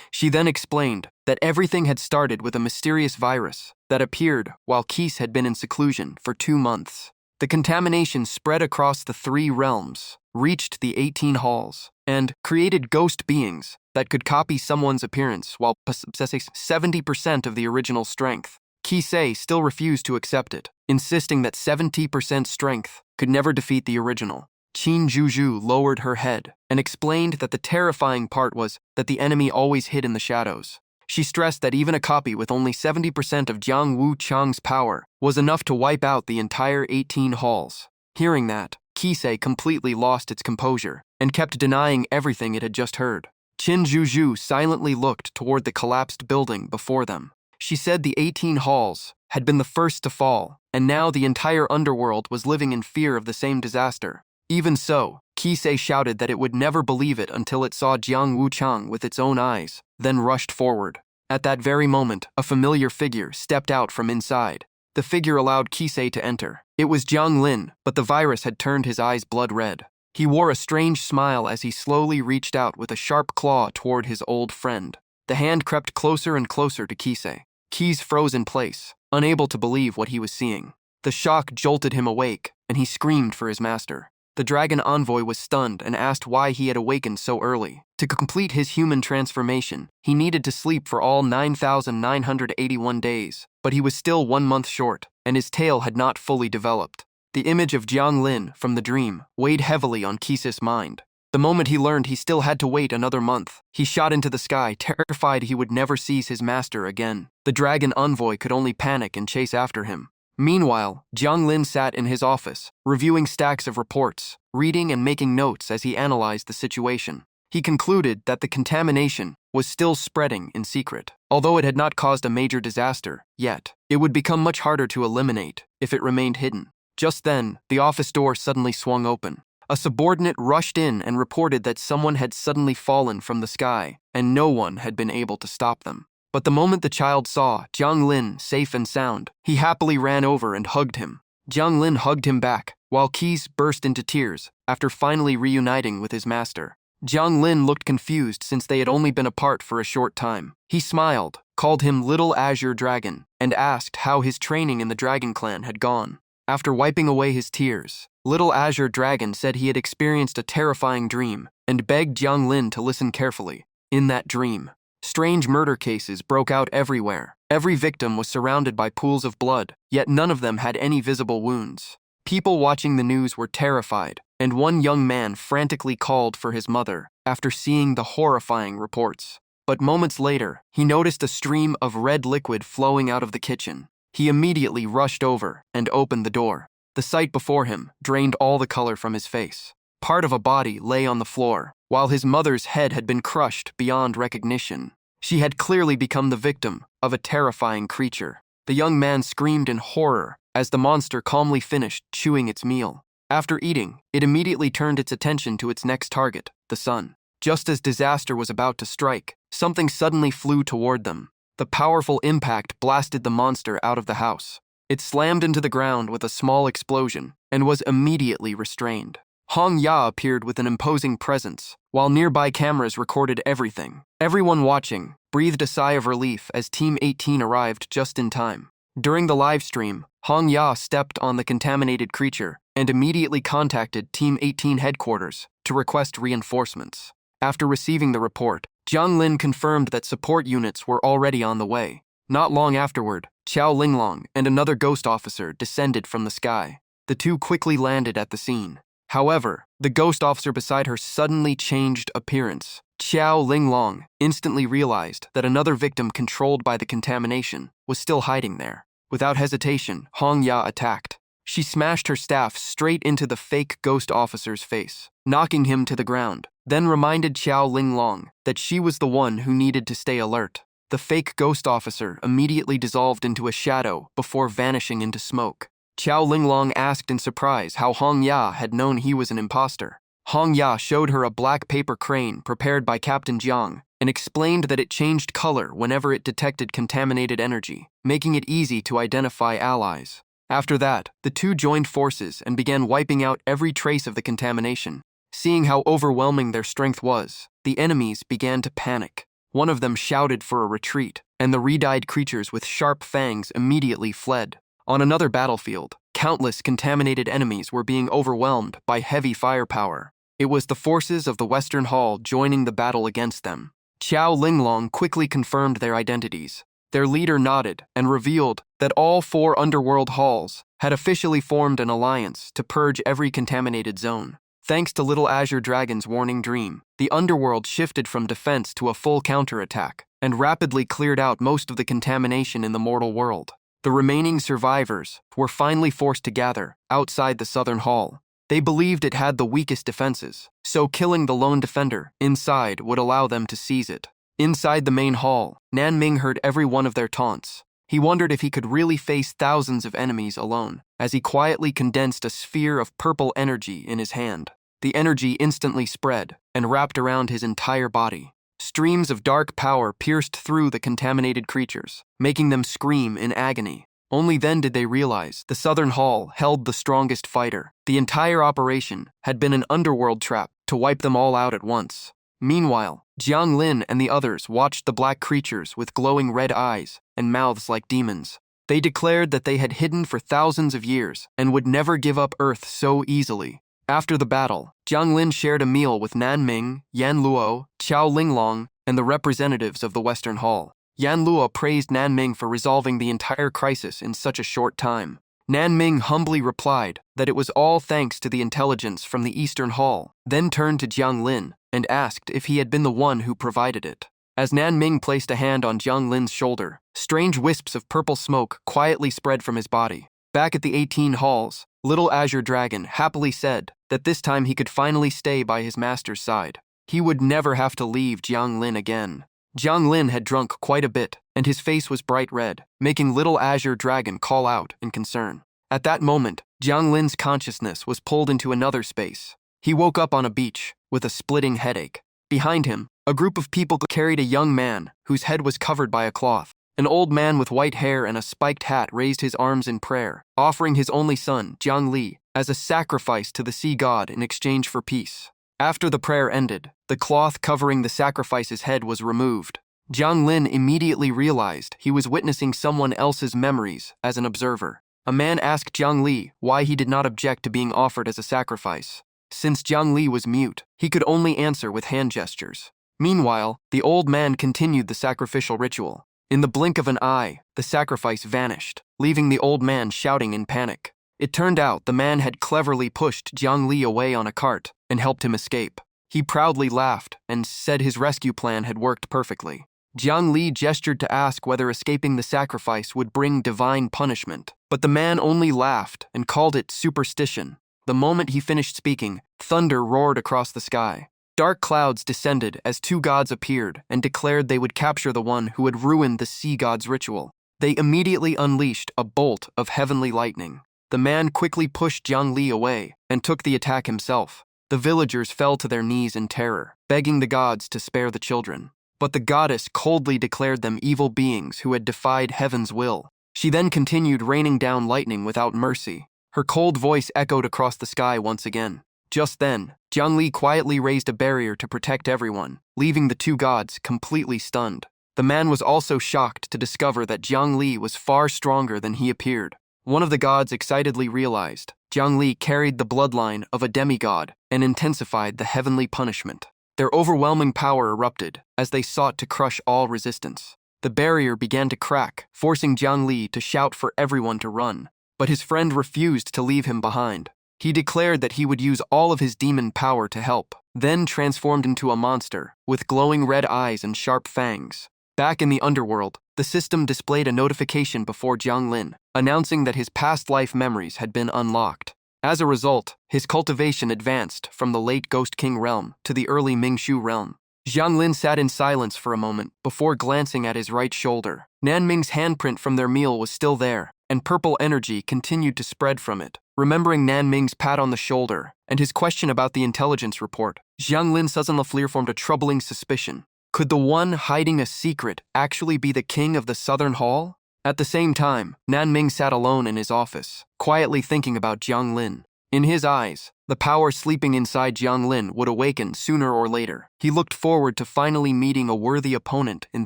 She then explained that everything had started with a mysterious virus that appeared while Kis had been in seclusion for 2 months. The contamination spread across the 3 realms, reached the 18 halls, and created ghost beings that could copy someone's appearance while possessing 70% of the original strength. Kisei still refused to accept it, insisting that 70% strength could never defeat the original. Qin Juju lowered her head and explained that the terrifying part was that the enemy always hid in the shadows. She stressed that even a copy with only 70% of Jiang Wuchang's power was enough to wipe out the entire 18 halls. Hearing that, Kisei completely lost its composure and kept denying everything it had just heard. Qin Juju silently looked toward the collapsed building before them. She said the 18 halls had been the first to fall, and now the entire underworld was living in fear of the same disaster. Even so, Kisei shouted that it would never believe it until it saw Jiang Wuchang with its own eyes, then rushed forward. At that very moment, a familiar figure stepped out from inside. The figure allowed Kisei to enter. It was Jiang Lin, but the virus had turned his eyes blood red. He wore a strange smile as he slowly reached out with a sharp claw toward his old friend. The hand crept closer and closer to Kisei. Kis froze in place, unable to believe what he was seeing. The shock jolted him awake, and he screamed for his master. The dragon envoy was stunned and asked why he had awakened so early. To complete his human transformation, he needed to sleep for all 9,981 days, but he was still 1 month short, and his tail had not fully developed. The image of Jiang Lin from the dream weighed heavily on Kisei's mind. The moment he learned he still had to wait another month, he shot into the sky, terrified he would never see his master again. The dragon envoy could only panic and chase after him. Meanwhile, Jiang Lin sat in his office, reviewing stacks of reports, reading and making notes as he analyzed the situation. He concluded that the contamination was still spreading in secret. Although it had not caused a major disaster yet, it would become much harder to eliminate if it remained hidden. Just then, the office door suddenly swung open. A subordinate rushed in and reported that someone had suddenly fallen from the sky, and no one had been able to stop them. But the moment the child saw Jiang Lin safe and sound, he happily ran over and hugged him. Jiang Lin hugged him back, while Kis burst into tears after finally reuniting with his master. Jiang Lin looked confused since they had only been apart for a short time. He smiled, called him Little Azure Dragon, and asked how his training in the Dragon Clan had gone. After wiping away his tears, Little Azure Dragon said he had experienced a terrifying dream and begged Jiang Lin to listen carefully. In that dream, Strange murder cases broke out everywhere. Every victim was surrounded by pools of blood, yet none of them had any visible wounds. People watching the news were terrified, and one young man frantically called for his mother after seeing the horrifying reports. But moments later, he noticed a stream of red liquid flowing out of the kitchen. He immediately rushed over and opened the door. The sight before him drained all the color from his face. Part of a body lay on the floor, while his mother's head had been crushed beyond recognition. She had clearly become the victim of a terrifying creature. The young man screamed in horror as the monster calmly finished chewing its meal. After eating, it immediately turned its attention to its next target, the sun. Just as disaster was about to strike, something suddenly flew toward them. The powerful impact blasted the monster out of the house. It slammed into the ground with a small explosion and was immediately restrained. Hong Ya appeared with an imposing presence, while nearby cameras recorded everything. Everyone watching breathed a sigh of relief as Team 18 arrived just in time. During the live stream, Hong Ya stepped on the contaminated creature and immediately contacted Team 18 headquarters to request reinforcements. After receiving the report, Jiang Lin confirmed that support units were already on the way. Not long afterward, Qiao Linglong and another ghost officer descended from the sky. The two quickly landed at the scene. However, the ghost officer beside her suddenly changed appearance. Qiao Linglong instantly realized that another victim controlled by the contamination was still hiding there. Without hesitation, Hong Ya attacked. She smashed her staff straight into the fake ghost officer's face, knocking him to the ground, then reminded Qiao Linglong that she was the one who needed to stay alert. The fake ghost officer immediately dissolved into a shadow before vanishing into smoke. Qiao Linglong asked in surprise how Hong Ya had known he was an imposter. Hong Ya showed her a black paper crane prepared by Captain Jiang and explained that it changed color whenever it detected contaminated energy, making it easy to identify allies. After that, the two joined forces and began wiping out every trace of the contamination. Seeing how overwhelming their strength was, the enemies began to panic. One of them shouted for a retreat, and the red-eyed creatures with sharp fangs immediately fled. On another battlefield, countless contaminated enemies were being overwhelmed by heavy firepower. It was the forces of the Western Hall joining the battle against them. Qiao Linglong quickly confirmed their identities. Their leader nodded and revealed that all 4 Underworld halls had officially formed an alliance to purge every contaminated zone. Thanks to Little Azure Dragon's warning dream, the Underworld shifted from defense to a full counterattack and rapidly cleared out most of the contamination in the mortal world. The remaining survivors were finally forced to gather outside the Southern Hall. They believed it had the weakest defenses, so killing the lone defender inside would allow them to seize it. Inside the main hall, Nan Ming heard every one of their taunts. He wondered if he could really face thousands of enemies alone, as he quietly condensed a sphere of purple energy in his hand. The energy instantly spread and wrapped around his entire body. Streams of dark power pierced through the contaminated creatures, making them scream in agony. Only then did they realize the Southern Hall held the strongest fighter. The entire operation had been an underworld trap to wipe them all out at once. Meanwhile, Jiang Lin and the others watched the black creatures with glowing red eyes and mouths like demons. They declared that they had hidden for thousands of years and would never give up Earth so easily. After the battle, Jiang Lin shared a meal with Nan Ming, Yan Luo, Qiao Linglong, and the representatives of the Western Hall. Yan Luo praised Nan Ming for resolving the entire crisis in such a short time. Nan Ming humbly replied that it was all thanks to the intelligence from the Eastern Hall, then turned to Jiang Lin and asked if he had been the one who provided it. As Nan Ming placed a hand on Jiang Lin's shoulder, strange wisps of purple smoke quietly spread from his body. Back at the 18 halls, Little Azure Dragon happily said that this time he could finally stay by his master's side. He would never have to leave Jiang Lin again. Jiang Lin had drunk quite a bit, and his face was bright red, making Little Azure Dragon call out in concern. At that moment, Jiang Lin's consciousness was pulled into another space. He woke up on a beach with a splitting headache. Behind him, a group of people carried a young man whose head was covered by a cloth. An old man with white hair and a spiked hat raised his arms in prayer, offering his only son, Jiang Li, as a sacrifice to the sea god in exchange for peace. After the prayer ended, the cloth covering the sacrifice's head was removed. Jiang Lin immediately realized he was witnessing someone else's memories as an observer. A man asked Jiang Li why he did not object to being offered as a sacrifice. Since Jiang Li was mute, he could only answer with hand gestures. Meanwhile, the old man continued the sacrificial ritual. In the blink of an eye, the sacrifice vanished, leaving the old man shouting in panic. It turned out the man had cleverly pushed Jiang Li away on a cart and helped him escape. He proudly laughed and said his rescue plan had worked perfectly. Jiang Li gestured to ask whether escaping the sacrifice would bring divine punishment, but the man only laughed and called it superstition. The moment he finished speaking, thunder roared across the sky. Dark clouds descended as two gods appeared and declared they would capture the one who had ruined the sea god's ritual. They immediately unleashed a bolt of heavenly lightning. The man quickly pushed Jiang Li away and took the attack himself. The villagers fell to their knees in terror, begging the gods to spare the children. But the goddess coldly declared them evil beings who had defied heaven's will. She then continued raining down lightning without mercy. Her cold voice echoed across the sky once again. Just then, Jiang Li quietly raised a barrier to protect everyone, leaving the two gods completely stunned. The man was also shocked to discover that Jiang Li was far stronger than he appeared. One of the gods excitedly realized Jiang Li carried the bloodline of a demigod and intensified the heavenly punishment. Their overwhelming power erupted as they sought to crush all resistance. The barrier began to crack, forcing Jiang Li to shout for everyone to run. But his friend refused to leave him behind. He declared that he would use all of his demon power to help, then transformed into a monster with glowing red eyes and sharp fangs. Back in the underworld, the system displayed a notification before Jiang Lin, announcing that his past life memories had been unlocked. As a result, his cultivation advanced from the late Ghost King realm to the early Mingshu realm. Jiang Lin sat in silence for a moment before glancing at his right shoulder. Nanming's handprint from their meal was still there, and purple energy continued to spread from it. Remembering Nanming's pat on the shoulder and his question about the intelligence report, Jiang Lin suddenly formed a troubling suspicion. Could the one hiding a secret actually be the king of the Southern Hall? At the same time, Nanming sat alone in his office, quietly thinking about Jiang Lin. In his eyes, the power sleeping inside Jiang Lin would awaken sooner or later. He looked forward to finally meeting a worthy opponent in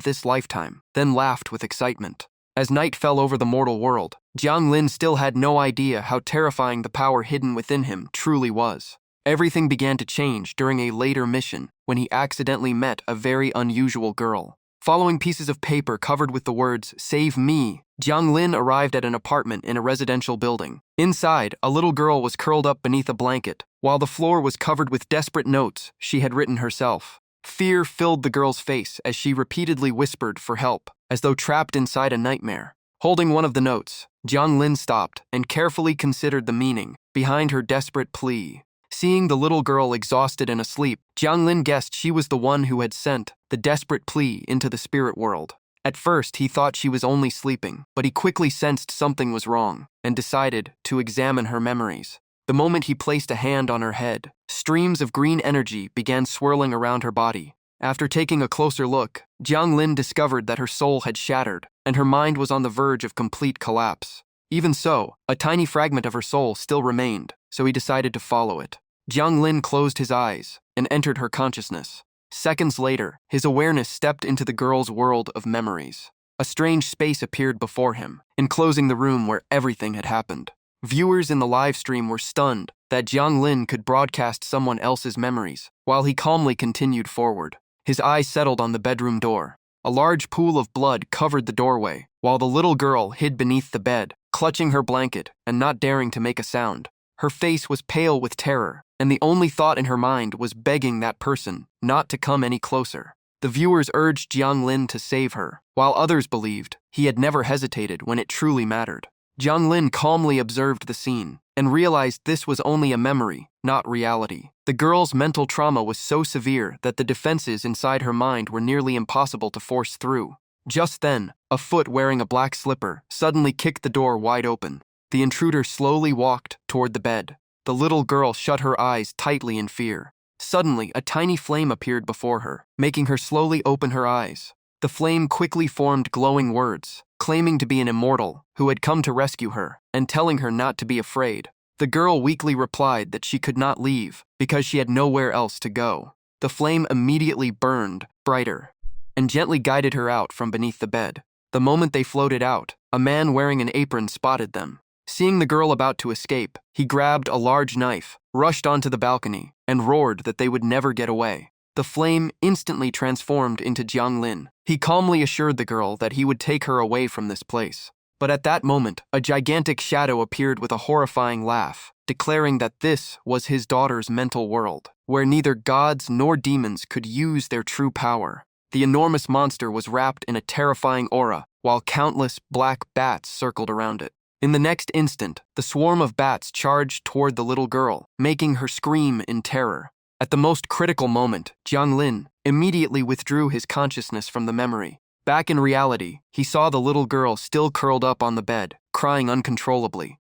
this lifetime, then laughed with excitement. As night fell over the mortal world, Jiang Lin still had no idea how terrifying the power hidden within him truly was. Everything began to change during a later mission when he accidentally met a very unusual girl. Following pieces of paper covered with the words, "Save me," Jiang Lin arrived at an apartment in a residential building. Inside, a little girl was curled up beneath a blanket, while the floor was covered with desperate notes she had written herself. Fear filled the girl's face as she repeatedly whispered for help, as though trapped inside a nightmare. Holding one of the notes, Jiang Lin stopped and carefully considered the meaning behind her desperate plea. Seeing the little girl exhausted and asleep, Jiang Lin guessed she was the one who had sent the desperate plea into the spirit world. At first, he thought she was only sleeping, but he quickly sensed something was wrong and decided to examine her memories. The moment he placed a hand on her head, streams of green energy began swirling around her body. After taking a closer look, Jiang Lin discovered that her soul had shattered and her mind was on the verge of complete collapse. Even so, a tiny fragment of her soul still remained, so he decided to follow it. Jiang Lin closed his eyes and entered her consciousness. Seconds later, his awareness stepped into the girl's world of memories. A strange space appeared before him, enclosing the room where everything had happened. Viewers in the live stream were stunned that Jiang Lin could broadcast someone else's memories, while he calmly continued forward. His eyes settled on the bedroom door. A large pool of blood covered the doorway, while the little girl hid beneath the bed, clutching her blanket and not daring to make a sound. Her face was pale with terror, and the only thought in her mind was begging that person not to come any closer. The viewers urged Jiang Lin to save her, while others believed he had never hesitated when it truly mattered. Jiang Lin calmly observed the scene and realized this was only a memory, not reality. The girl's mental trauma was so severe that the defenses inside her mind were nearly impossible to force through. Just then, a foot wearing a black slipper suddenly kicked the door wide open. The intruder slowly walked toward the bed. The little girl shut her eyes tightly in fear. Suddenly, a tiny flame appeared before her, making her slowly open her eyes. The flame quickly formed glowing words, claiming to be an immortal who had come to rescue her and telling her not to be afraid. The girl weakly replied that she could not leave because she had nowhere else to go. The flame immediately burned brighter and gently guided her out from beneath the bed. The moment they floated out, a man wearing an apron spotted them. Seeing the girl about to escape, he grabbed a large knife, rushed onto the balcony, and roared that they would never get away. the flame instantly transformed into Jiang Lin. He calmly assured the girl that he would take her away from this place. But at that moment, a gigantic shadow appeared with a horrifying laugh, declaring that this was his daughter's mental world, where neither gods nor demons could use their true power. The enormous monster was wrapped in a terrifying aura, while countless black bats circled around it. In the next instant, the swarm of bats charged toward the little girl, making her scream in terror. At the most critical moment, Jiang Lin immediately withdrew his consciousness from the memory. Back in reality, he saw the little girl still curled up on the bed, crying uncontrollably.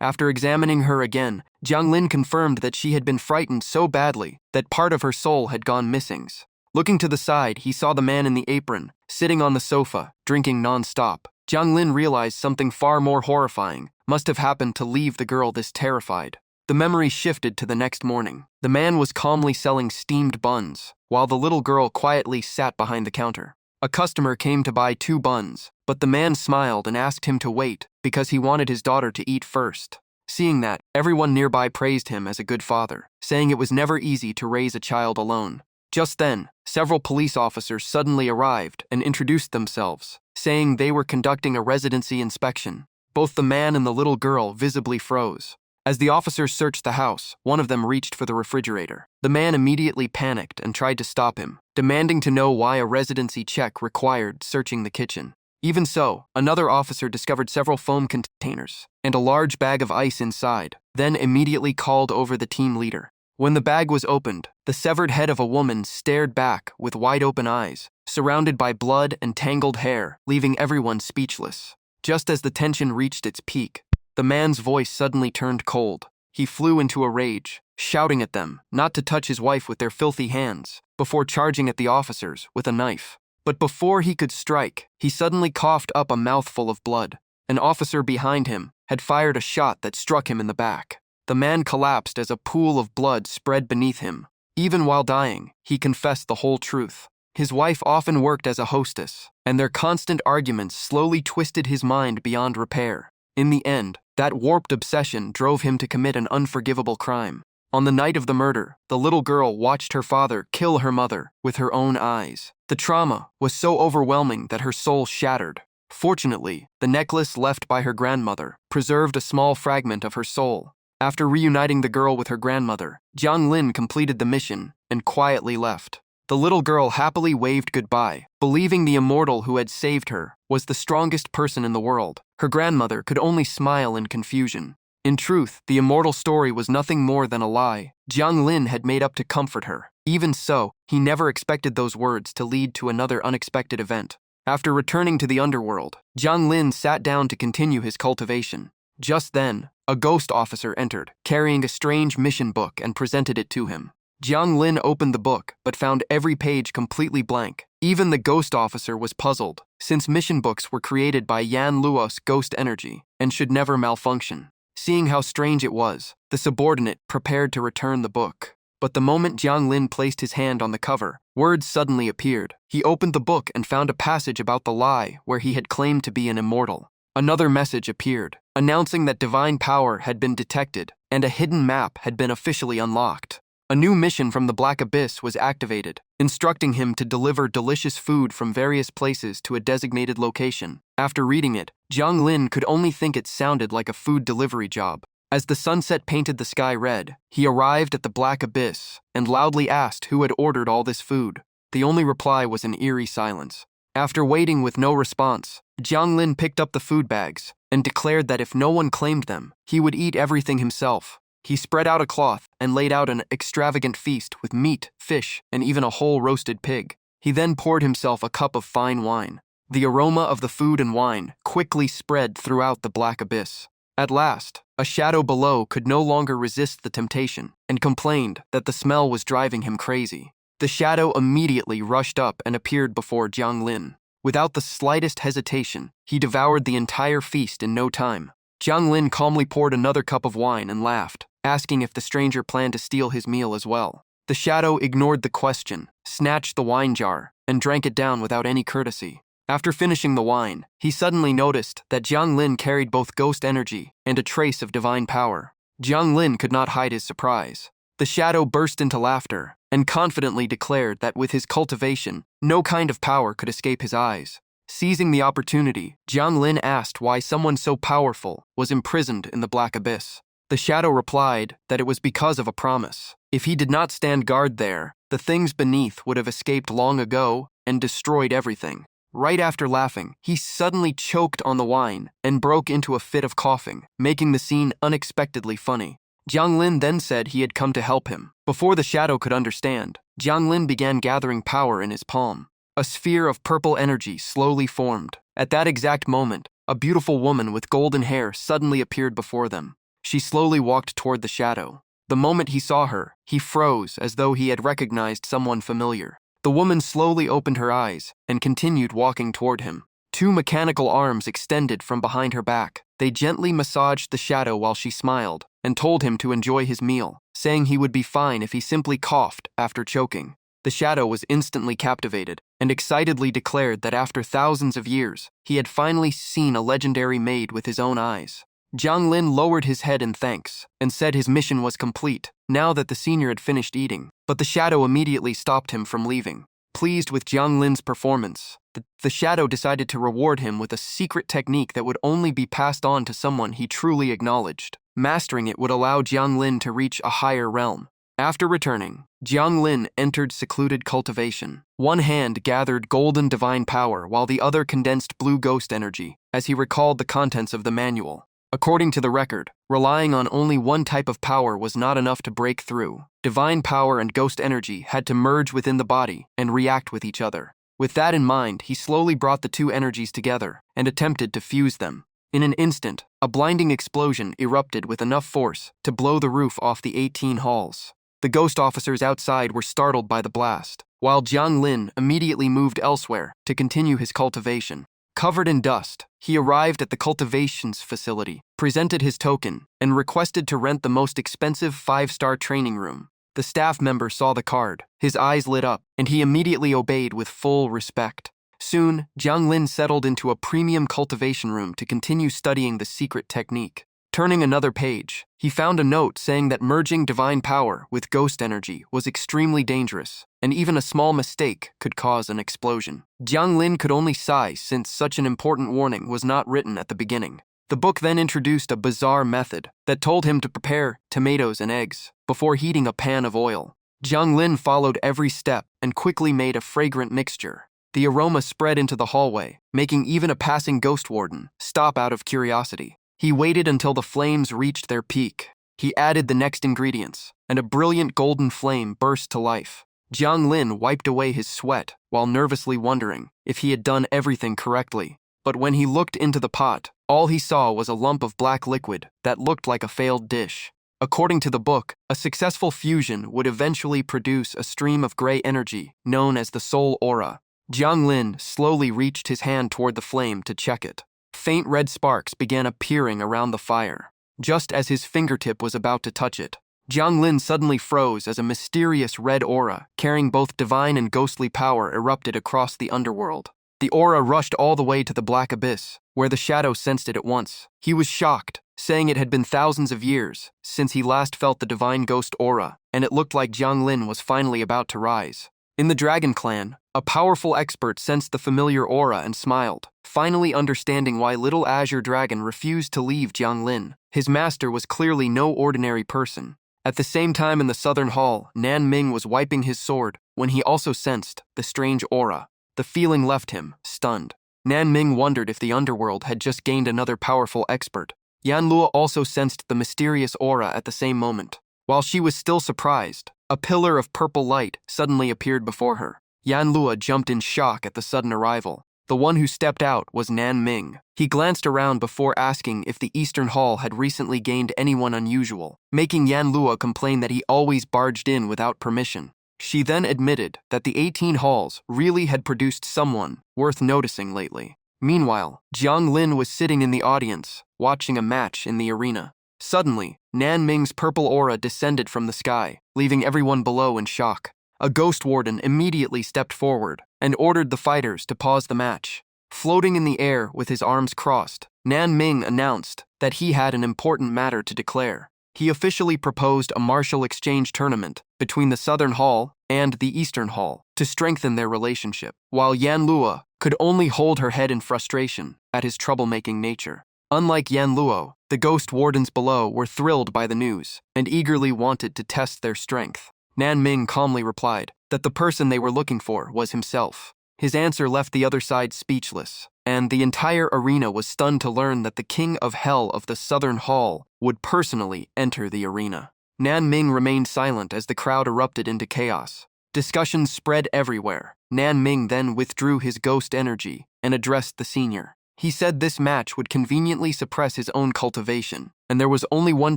After examining her again, Jiang Lin confirmed that she had been frightened so badly that part of her soul had gone missing. Looking to the side, he saw the man in the apron, sitting on the sofa, drinking non-stop. Jiang Lin realized something far more horrifying must have happened to leave the girl this terrified. The memory shifted to the next morning. The man was calmly selling steamed buns, while the little girl quietly sat behind the counter. A customer came to buy 2 buns, but the man smiled and asked him to wait because he wanted his daughter to eat first. Seeing that, everyone nearby praised him as a good father, saying it was never easy to raise a child alone. Just then, several police officers suddenly arrived and introduced themselves, saying they were conducting a residency inspection. Both the man and the little girl visibly froze. As the officers searched the house, one of them reached for the refrigerator. The man immediately panicked and tried to stop him, demanding to know why a residency check required searching the kitchen. Even so, another officer discovered several foam containers and a large bag of ice inside, then immediately called over the team leader. When the bag was opened, the severed head of a woman stared back with wide-open eyes, surrounded by blood and tangled hair, leaving everyone speechless. Just as the tension reached its peak, the man's voice suddenly turned cold. He flew into a rage, shouting at them not to touch his wife with their filthy hands, before charging at the officers with a knife. But before he could strike, he suddenly coughed up a mouthful of blood. An officer behind him had fired a shot that struck him in the back. The man collapsed as a pool of blood spread beneath him. Even while dying, he confessed the whole truth. His wife often worked as a hostess, and their constant arguments slowly twisted his mind beyond repair. In the end, that warped obsession drove him to commit an unforgivable crime. On the night of the murder, the little girl watched her father kill her mother with her own eyes. The trauma was so overwhelming that her soul shattered. Fortunately, the necklace left by her grandmother preserved a small fragment of her soul. After reuniting the girl with her grandmother, Jiang Lin completed the mission and quietly left. The little girl happily waved goodbye, believing the immortal who had saved her was the strongest person in the world. Her grandmother could only smile in confusion. In truth, the immortal story was nothing more than a lie Jiang Lin had made up to comfort her. Even so, he never expected those words to lead to another unexpected event. After returning to the underworld, Jiang Lin sat down to continue his cultivation. Just then, a ghost officer entered, carrying a strange mission book and presented it to him. Jiang Lin opened the book, but found every page completely blank. Even the ghost officer was puzzled, since mission books were created by Yan Luo's ghost energy and should never malfunction. Seeing how strange it was, the subordinate prepared to return the book. But the moment Jiang Lin placed his hand on the cover, words suddenly appeared. He opened the book and found a passage about the lie where he had claimed to be an immortal. Another message appeared, announcing that divine power had been detected and a hidden map had been officially unlocked. A new mission from the Black Abyss was activated, instructing him to deliver delicious food from various places to a designated location. After reading it, Jiang Lin could only think it sounded like a food delivery job. As the sunset painted the sky red, he arrived at the Black Abyss and loudly asked who had ordered all this food. The only reply was an eerie silence. After waiting with no response, Jiang Lin picked up the food bags and declared that if no one claimed them, he would eat everything himself. He spread out a cloth and laid out an extravagant feast with meat, fish, and even a whole roasted pig. He then poured himself a cup of fine wine. The aroma of the food and wine quickly spread throughout the Black Abyss. At last, a shadow below could no longer resist the temptation and complained that the smell was driving him crazy. The shadow immediately rushed up and appeared before Jiang Lin. Without the slightest hesitation, he devoured the entire feast in no time. Jiang Lin calmly poured another cup of wine and laughed, asking if the stranger planned to steal his meal as well. The shadow ignored the question, snatched the wine jar, and drank it down without any courtesy. After finishing the wine, he suddenly noticed that Jiang Lin carried both ghost energy and a trace of divine power. Jiang Lin could not hide his surprise. The shadow burst into laughter, and confidently declared that with his cultivation, no kind of power could escape his eyes. Seizing the opportunity, Jiang Lin asked why someone so powerful was imprisoned in the black abyss. The shadow replied that it was because of a promise. If he did not stand guard there, the things beneath would have escaped long ago and destroyed everything. Right after laughing, he suddenly choked on the wine and broke into a fit of coughing, making the scene unexpectedly funny. Jiang Lin then said he had come to help him. Before the shadow could understand, Jiang Lin began gathering power in his palm. A sphere of purple energy slowly formed. At that exact moment, a beautiful woman with golden hair suddenly appeared before them. She slowly walked toward the shadow. The moment he saw her, he froze as though he had recognized someone familiar. The woman slowly opened her eyes and continued walking toward him. Two mechanical arms extended from behind her back. They gently massaged the shadow while she smiled and told him to enjoy his meal, saying he would be fine if he simply coughed after choking. The shadow was instantly captivated and excitedly declared that after thousands of years, he had finally seen a legendary maid with his own eyes. Jiang Lin lowered his head in thanks and said his mission was complete now that the senior had finished eating, but the shadow immediately stopped him from leaving. Pleased with Jiang Lin's performance, the shadow decided to reward him with a secret technique that would only be passed on to someone he truly acknowledged. Mastering it would allow Jiang Lin to reach a higher realm. After returning, Jiang Lin entered secluded cultivation. One hand gathered golden divine power while the other condensed blue ghost energy as he recalled the contents of the manual. According to the record, relying on only one type of power was not enough to break through. Divine power and ghost energy had to merge within the body and react with each other. With that in mind, he slowly brought the two energies together and attempted to fuse them. In an instant, a blinding explosion erupted with enough force to blow the roof off the 18 halls. The ghost officers outside were startled by the blast, while Jiang Lin immediately moved elsewhere to continue his cultivation. Covered in dust, he arrived at the cultivations facility, presented his token, and requested to rent the most expensive 5-star training room. The staff member saw the card, his eyes lit up, and he immediately obeyed with full respect. Soon, Jiang Lin settled into a premium cultivation room to continue studying the secret technique. Turning another page, he found a note saying that merging divine power with ghost energy was extremely dangerous, and even a small mistake could cause an explosion. Jiang Lin could only sigh since such an important warning was not written at the beginning. The book then introduced a bizarre method that told him to prepare tomatoes and eggs before heating a pan of oil. Jiang Lin followed every step and quickly made a fragrant mixture. The aroma spread into the hallway, making even a passing ghost warden stop out of curiosity. He waited until the flames reached their peak. He added the next ingredients, and a brilliant golden flame burst to life. Jiang Lin wiped away his sweat while nervously wondering if he had done everything correctly. But when he looked into the pot, all he saw was a lump of black liquid that looked like a failed dish. According to the book, a successful fusion would eventually produce a stream of gray energy known as the soul aura. Jiang Lin slowly reached his hand toward the flame to check it. Faint red sparks began appearing around the fire. Just as his fingertip was about to touch it, Jiang Lin suddenly froze as a mysterious red aura, carrying both divine and ghostly power, erupted across the underworld. The aura rushed all the way to the black abyss, where the shadow sensed it at once. He was shocked, saying it had been thousands of years since he last felt the divine ghost aura, and it looked like Jiang Lin was finally about to rise. In the Dragon Clan, a powerful expert sensed the familiar aura and smiled, finally understanding why Little Azure Dragon refused to leave Jiang Lin. His master was clearly no ordinary person. At the same time in the southern hall, Nan Ming was wiping his sword when he also sensed the strange aura. The feeling left him, stunned. Nan Ming wondered if the underworld had just gained another powerful expert. Yan Luo also sensed the mysterious aura at the same moment. While she was still surprised, a pillar of purple light suddenly appeared before her. Yan Luo jumped in shock at the sudden arrival. The one who stepped out was Nan Ming. He glanced around before asking if the Eastern Hall had recently gained anyone unusual, making Yan Luo complain that he always barged in without permission. She then admitted that the 18 halls really had produced someone worth noticing lately. Meanwhile, Jiang Lin was sitting in the audience, watching a match in the arena. Suddenly, Nan Ming's purple aura descended from the sky, leaving everyone below in shock. A ghost warden immediately stepped forward and ordered the fighters to pause the match. Floating in the air with his arms crossed, Nan Ming announced that he had an important matter to declare. He officially proposed a martial exchange tournament between the Southern Hall and the Eastern Hall to strengthen their relationship, while Yan Luo could only hold her head in frustration at his troublemaking nature. Unlike Yan Luo, the ghost wardens below were thrilled by the news and eagerly wanted to test their strength. Nan Ming calmly replied that the person they were looking for was himself. His answer left the other side speechless, and the entire arena was stunned to learn that the King of Hell of the Southern Hall would personally enter the arena. Nan Ming remained silent as the crowd erupted into chaos. Discussions spread everywhere. Nan Ming then withdrew his ghost energy and addressed the senior. He said this match would conveniently suppress his own cultivation, and there was only one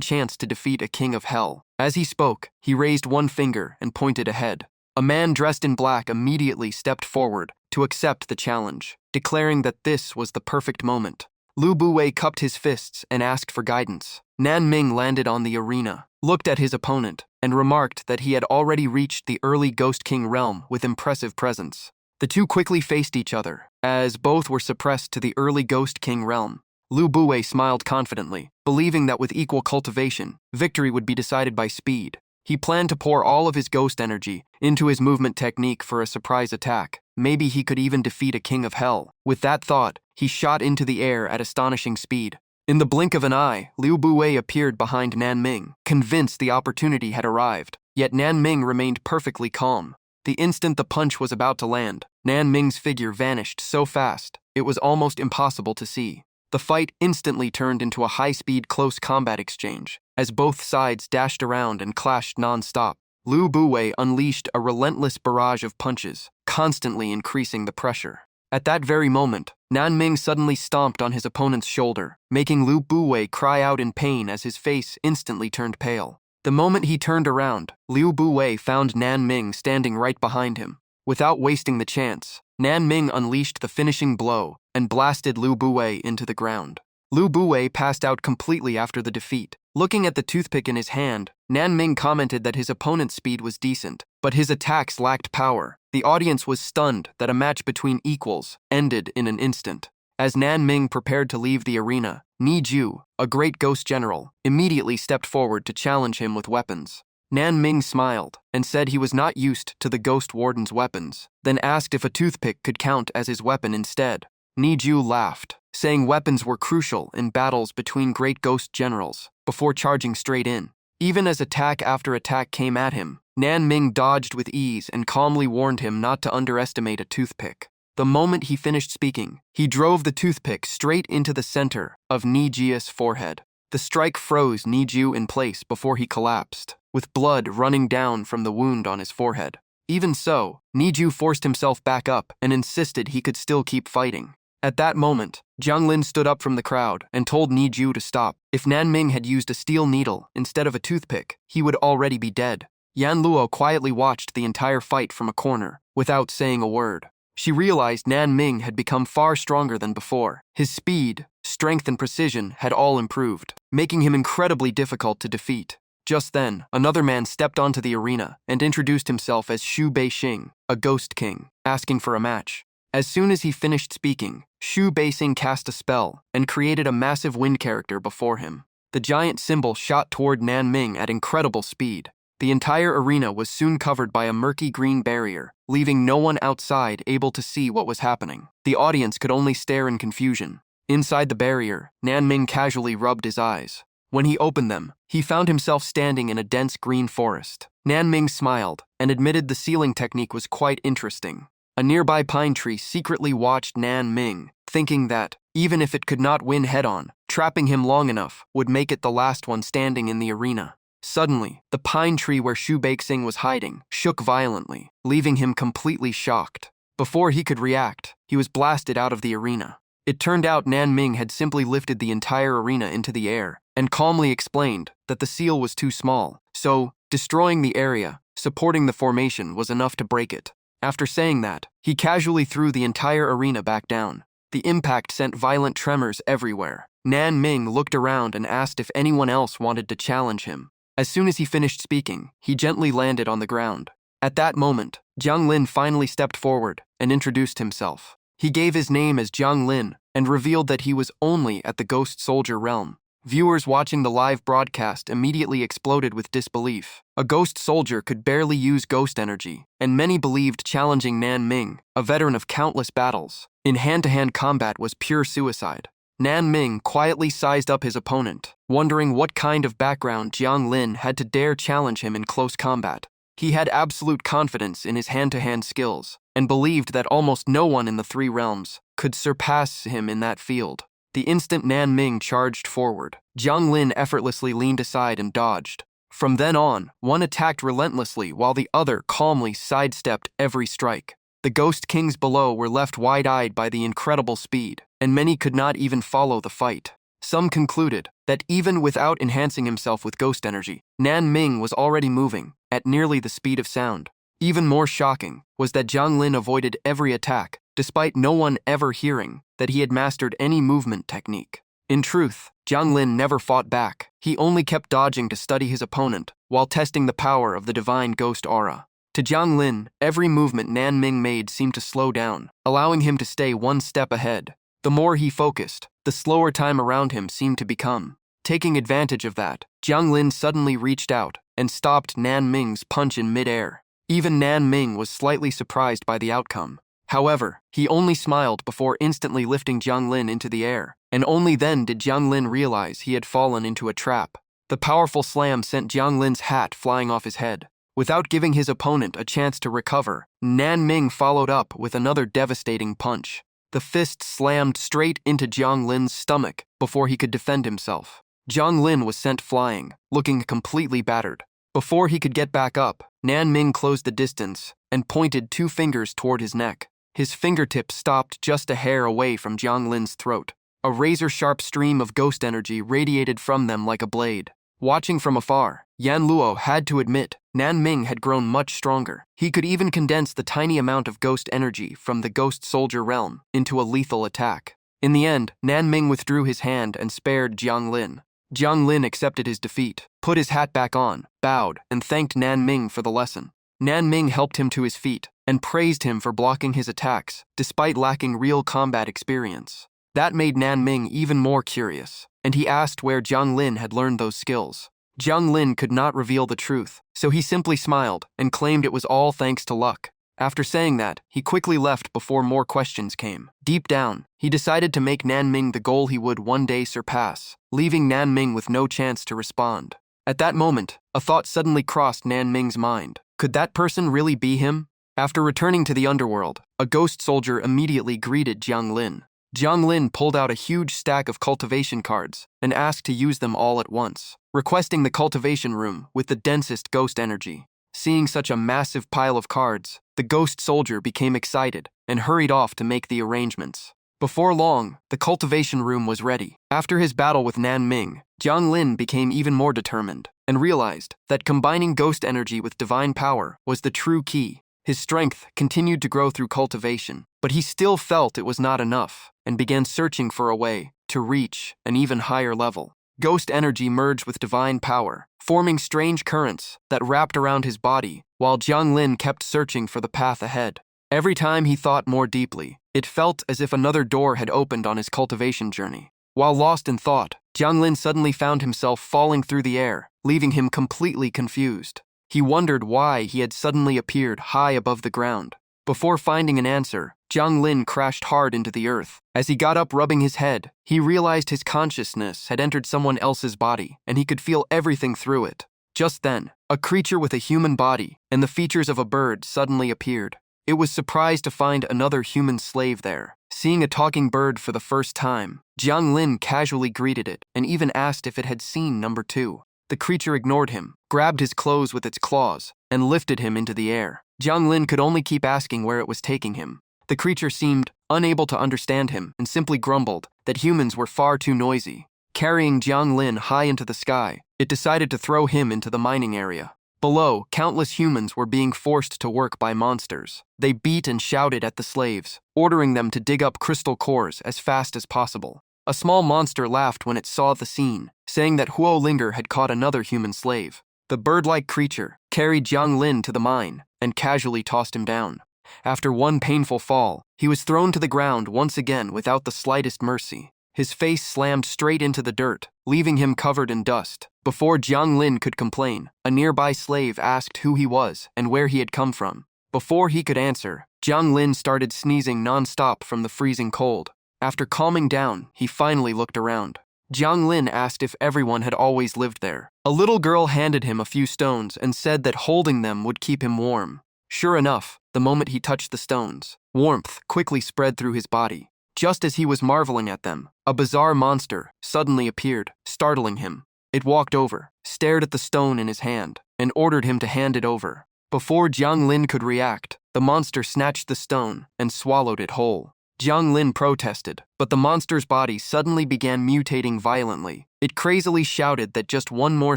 chance to defeat a King of Hell. As he spoke, he raised one finger and pointed ahead. A man dressed in black immediately stepped forward to accept the challenge, declaring that this was the perfect moment. Lu Buwei cupped his fists and asked for guidance. Nan Ming landed on the arena, looked at his opponent, and remarked that he had already reached the early Ghost King realm with impressive presence. The two quickly faced each other, as both were suppressed to the early Ghost King realm. Lu Buwei smiled confidently, believing that with equal cultivation, victory would be decided by speed. He planned to pour all of his ghost energy into his movement technique for a surprise attack. Maybe he could even defeat a King of Hell. With that thought, he shot into the air at astonishing speed. In the blink of an eye, Liu Buwei appeared behind Nan Ming, convinced the opportunity had arrived. Yet Nan Ming remained perfectly calm. The instant the punch was about to land, Nan Ming's figure vanished so fast, it was almost impossible to see. The fight instantly turned into a high-speed close combat exchange, as both sides dashed around and clashed non-stop. Liu Buwei unleashed a relentless barrage of punches, constantly increasing the pressure. At that very moment, Nan Ming suddenly stomped on his opponent's shoulder, making Liu Buwei cry out in pain as his face instantly turned pale. The moment he turned around, Liu Buwei found Nan Ming standing right behind him. Without wasting the chance, Nan Ming unleashed the finishing blow and blasted Liu Buwei into the ground. Liu Buwei passed out completely after the defeat. Looking at the toothpick in his hand, Nan Ming commented that his opponent's speed was decent, but his attacks lacked power. The audience was stunned that a match between equals ended in an instant. As Nan Ming prepared to leave the arena, Ni Ju, a great ghost general, immediately stepped forward to challenge him with weapons. Nan Ming smiled and said he was not used to the ghost warden's weapons, then asked if a toothpick could count as his weapon instead. Ni Ju laughed, saying weapons were crucial in battles between great ghost generals, before charging straight in. Even as attack after attack came at him, Nan Ming dodged with ease and calmly warned him not to underestimate a toothpick. The moment he finished speaking, he drove the toothpick straight into the center of Ni Jia's forehead. The strike froze Ni Ju in place before he collapsed, with blood running down from the wound on his forehead. Even so, Ni Ju forced himself back up and insisted he could still keep fighting. At that moment, Jiang Lin stood up from the crowd and told Ni Ju to stop. If Nan Ming had used a steel needle instead of a toothpick, he would already be dead. Yan Luo quietly watched the entire fight from a corner, without saying a word. She realized Nan Ming had become far stronger than before. His speed, strength, and precision had all improved, making him incredibly difficult to defeat. Just then, another man stepped onto the arena and introduced himself as Xu Beixing, a ghost king, asking for a match. As soon as he finished speaking, Xu Beixing cast a spell and created a massive wind character before him. The giant symbol shot toward Nan Ming at incredible speed. The entire arena was soon covered by a murky green barrier, leaving no one outside able to see what was happening. The audience could only stare in confusion. Inside the barrier, Nan Ming casually rubbed his eyes. When he opened them, he found himself standing in a dense green forest. Nan Ming smiled and admitted the sealing technique was quite interesting. A nearby pine tree secretly watched Nan Ming, thinking that, even if it could not win head-on, trapping him long enough would make it the last one standing in the arena. Suddenly, the pine tree where Xu Beixing was hiding shook violently, leaving him completely shocked. Before he could react, he was blasted out of the arena. It turned out Nan Ming had simply lifted the entire arena into the air and calmly explained that the seal was too small, so destroying the area, supporting the formation was enough to break it. After saying that, he casually threw the entire arena back down. The impact sent violent tremors everywhere. Nan Ming looked around and asked if anyone else wanted to challenge him. As soon as he finished speaking, he gently landed on the ground. At that moment, Jiang Lin finally stepped forward and introduced himself. He gave his name as Jiang Lin and revealed that he was only at the Ghost Soldier realm. Viewers watching the live broadcast immediately exploded with disbelief. A ghost soldier could barely use ghost energy, and many believed challenging Nan Ming, a veteran of countless battles, in hand-to-hand combat was pure suicide. Nan Ming quietly sized up his opponent, wondering what kind of background Jiang Lin had to dare challenge him in close combat. He had absolute confidence in his hand-to-hand skills, and believed that almost no one in the three realms could surpass him in that field. The instant Nan Ming charged forward, Jiang Lin effortlessly leaned aside and dodged. From then on, one attacked relentlessly while the other calmly sidestepped every strike. The ghost kings below were left wide-eyed by the incredible speed, and many could not even follow the fight. Some concluded that even without enhancing himself with ghost energy, Nan Ming was already moving at nearly the speed of sound. Even more shocking was that Jiang Lin avoided every attack, despite no one ever hearing that he had mastered any movement technique. In truth, Jiang Lin never fought back. He only kept dodging to study his opponent while testing the power of the divine ghost aura. To Jiang Lin, every movement Nan Ming made seemed to slow down, allowing him to stay one step ahead. The more he focused, the slower time around him seemed to become. Taking advantage of that, Jiang Lin suddenly reached out and stopped Nan Ming's punch in midair. Even Nan Ming was slightly surprised by the outcome. However, he only smiled before instantly lifting Jiang Lin into the air, and only then did Jiang Lin realize he had fallen into a trap. The powerful slam sent Jiang Lin's hat flying off his head. Without giving his opponent a chance to recover, Nan Ming followed up with another devastating punch. The fist slammed straight into Jiang Lin's stomach before he could defend himself. Jiang Lin was sent flying, looking completely battered. Before he could get back up, Nan Ming closed the distance and pointed 2 fingers toward his neck. His fingertips stopped just a hair away from Jiang Lin's throat. A razor-sharp stream of ghost energy radiated from them like a blade. Watching from afar, Yan Luo had to admit Nan Ming had grown much stronger. He could even condense the tiny amount of ghost energy from the ghost soldier realm into a lethal attack. In the end, Nan Ming withdrew his hand and spared Jiang Lin. Jiang Lin accepted his defeat, put his hat back on, bowed, and thanked Nan Ming for the lesson. Nan Ming helped him to his feet and praised him for blocking his attacks, despite lacking real combat experience. That made Nan Ming even more curious, and he asked where Jiang Lin had learned those skills. Jiang Lin could not reveal the truth, so he simply smiled and claimed it was all thanks to luck. After saying that, he quickly left before more questions came. Deep down, he decided to make Nan Ming the goal he would one day surpass, leaving Nan Ming with no chance to respond. At that moment, a thought suddenly crossed Nan Ming's mind. Could that person really be him? After returning to the underworld, a ghost soldier immediately greeted Jiang Lin. Jiang Lin pulled out a huge stack of cultivation cards and asked to use them all at once, requesting the cultivation room with the densest ghost energy. Seeing such a massive pile of cards, the ghost soldier became excited and hurried off to make the arrangements. Before long, the cultivation room was ready. After his battle with Nan Ming, Jiang Lin became even more determined and realized that combining ghost energy with divine power was the true key. His strength continued to grow through cultivation, but he still felt it was not enough and began searching for a way to reach an even higher level. Ghost energy merged with divine power, forming strange currents that wrapped around his body, while Jiang Lin kept searching for the path ahead. Every time he thought more deeply, it felt as if another door had opened on his cultivation journey. While lost in thought, Jiang Lin suddenly found himself falling through the air, leaving him completely confused. He wondered why he had suddenly appeared high above the ground. Before finding an answer, Jiang Lin crashed hard into the earth. As he got up rubbing his head, he realized his consciousness had entered someone else's body, and he could feel everything through it. Just then, a creature with a human body and the features of a bird suddenly appeared. It was surprised to find another human slave there. Seeing a talking bird for the first time, Jiang Lin casually greeted it and even asked if it had seen number 2. The creature ignored him, grabbed his clothes with its claws, and lifted him into the air. Jiang Lin could only keep asking where it was taking him. The creature seemed unable to understand him and simply grumbled that humans were far too noisy. Carrying Jiang Lin high into the sky, it decided to throw him into the mining area. Below, countless humans were being forced to work by monsters. They beat and shouted at the slaves, ordering them to dig up crystal cores as fast as possible. A small monster laughed when it saw the scene, saying that Huo Linger had caught another human slave. The bird-like creature carried Jiang Lin to the mine and casually tossed him down. After one painful fall, he was thrown to the ground once again without the slightest mercy. His face slammed straight into the dirt, leaving him covered in dust. Before Jiang Lin could complain, a nearby slave asked who he was and where he had come from. Before he could answer, Jiang Lin started sneezing non-stop from the freezing cold. After calming down, he finally looked around. Jiang Lin asked if everyone had always lived there. A little girl handed him a few stones and said that holding them would keep him warm. Sure enough, the moment he touched the stones, warmth quickly spread through his body. Just as he was marveling at them, a bizarre monster suddenly appeared, startling him. It walked over, stared at the stone in his hand, and ordered him to hand it over. Before Jiang Lin could react, the monster snatched the stone and swallowed it whole. Jiang Lin protested, but the monster's body suddenly began mutating violently. It crazily shouted that just one more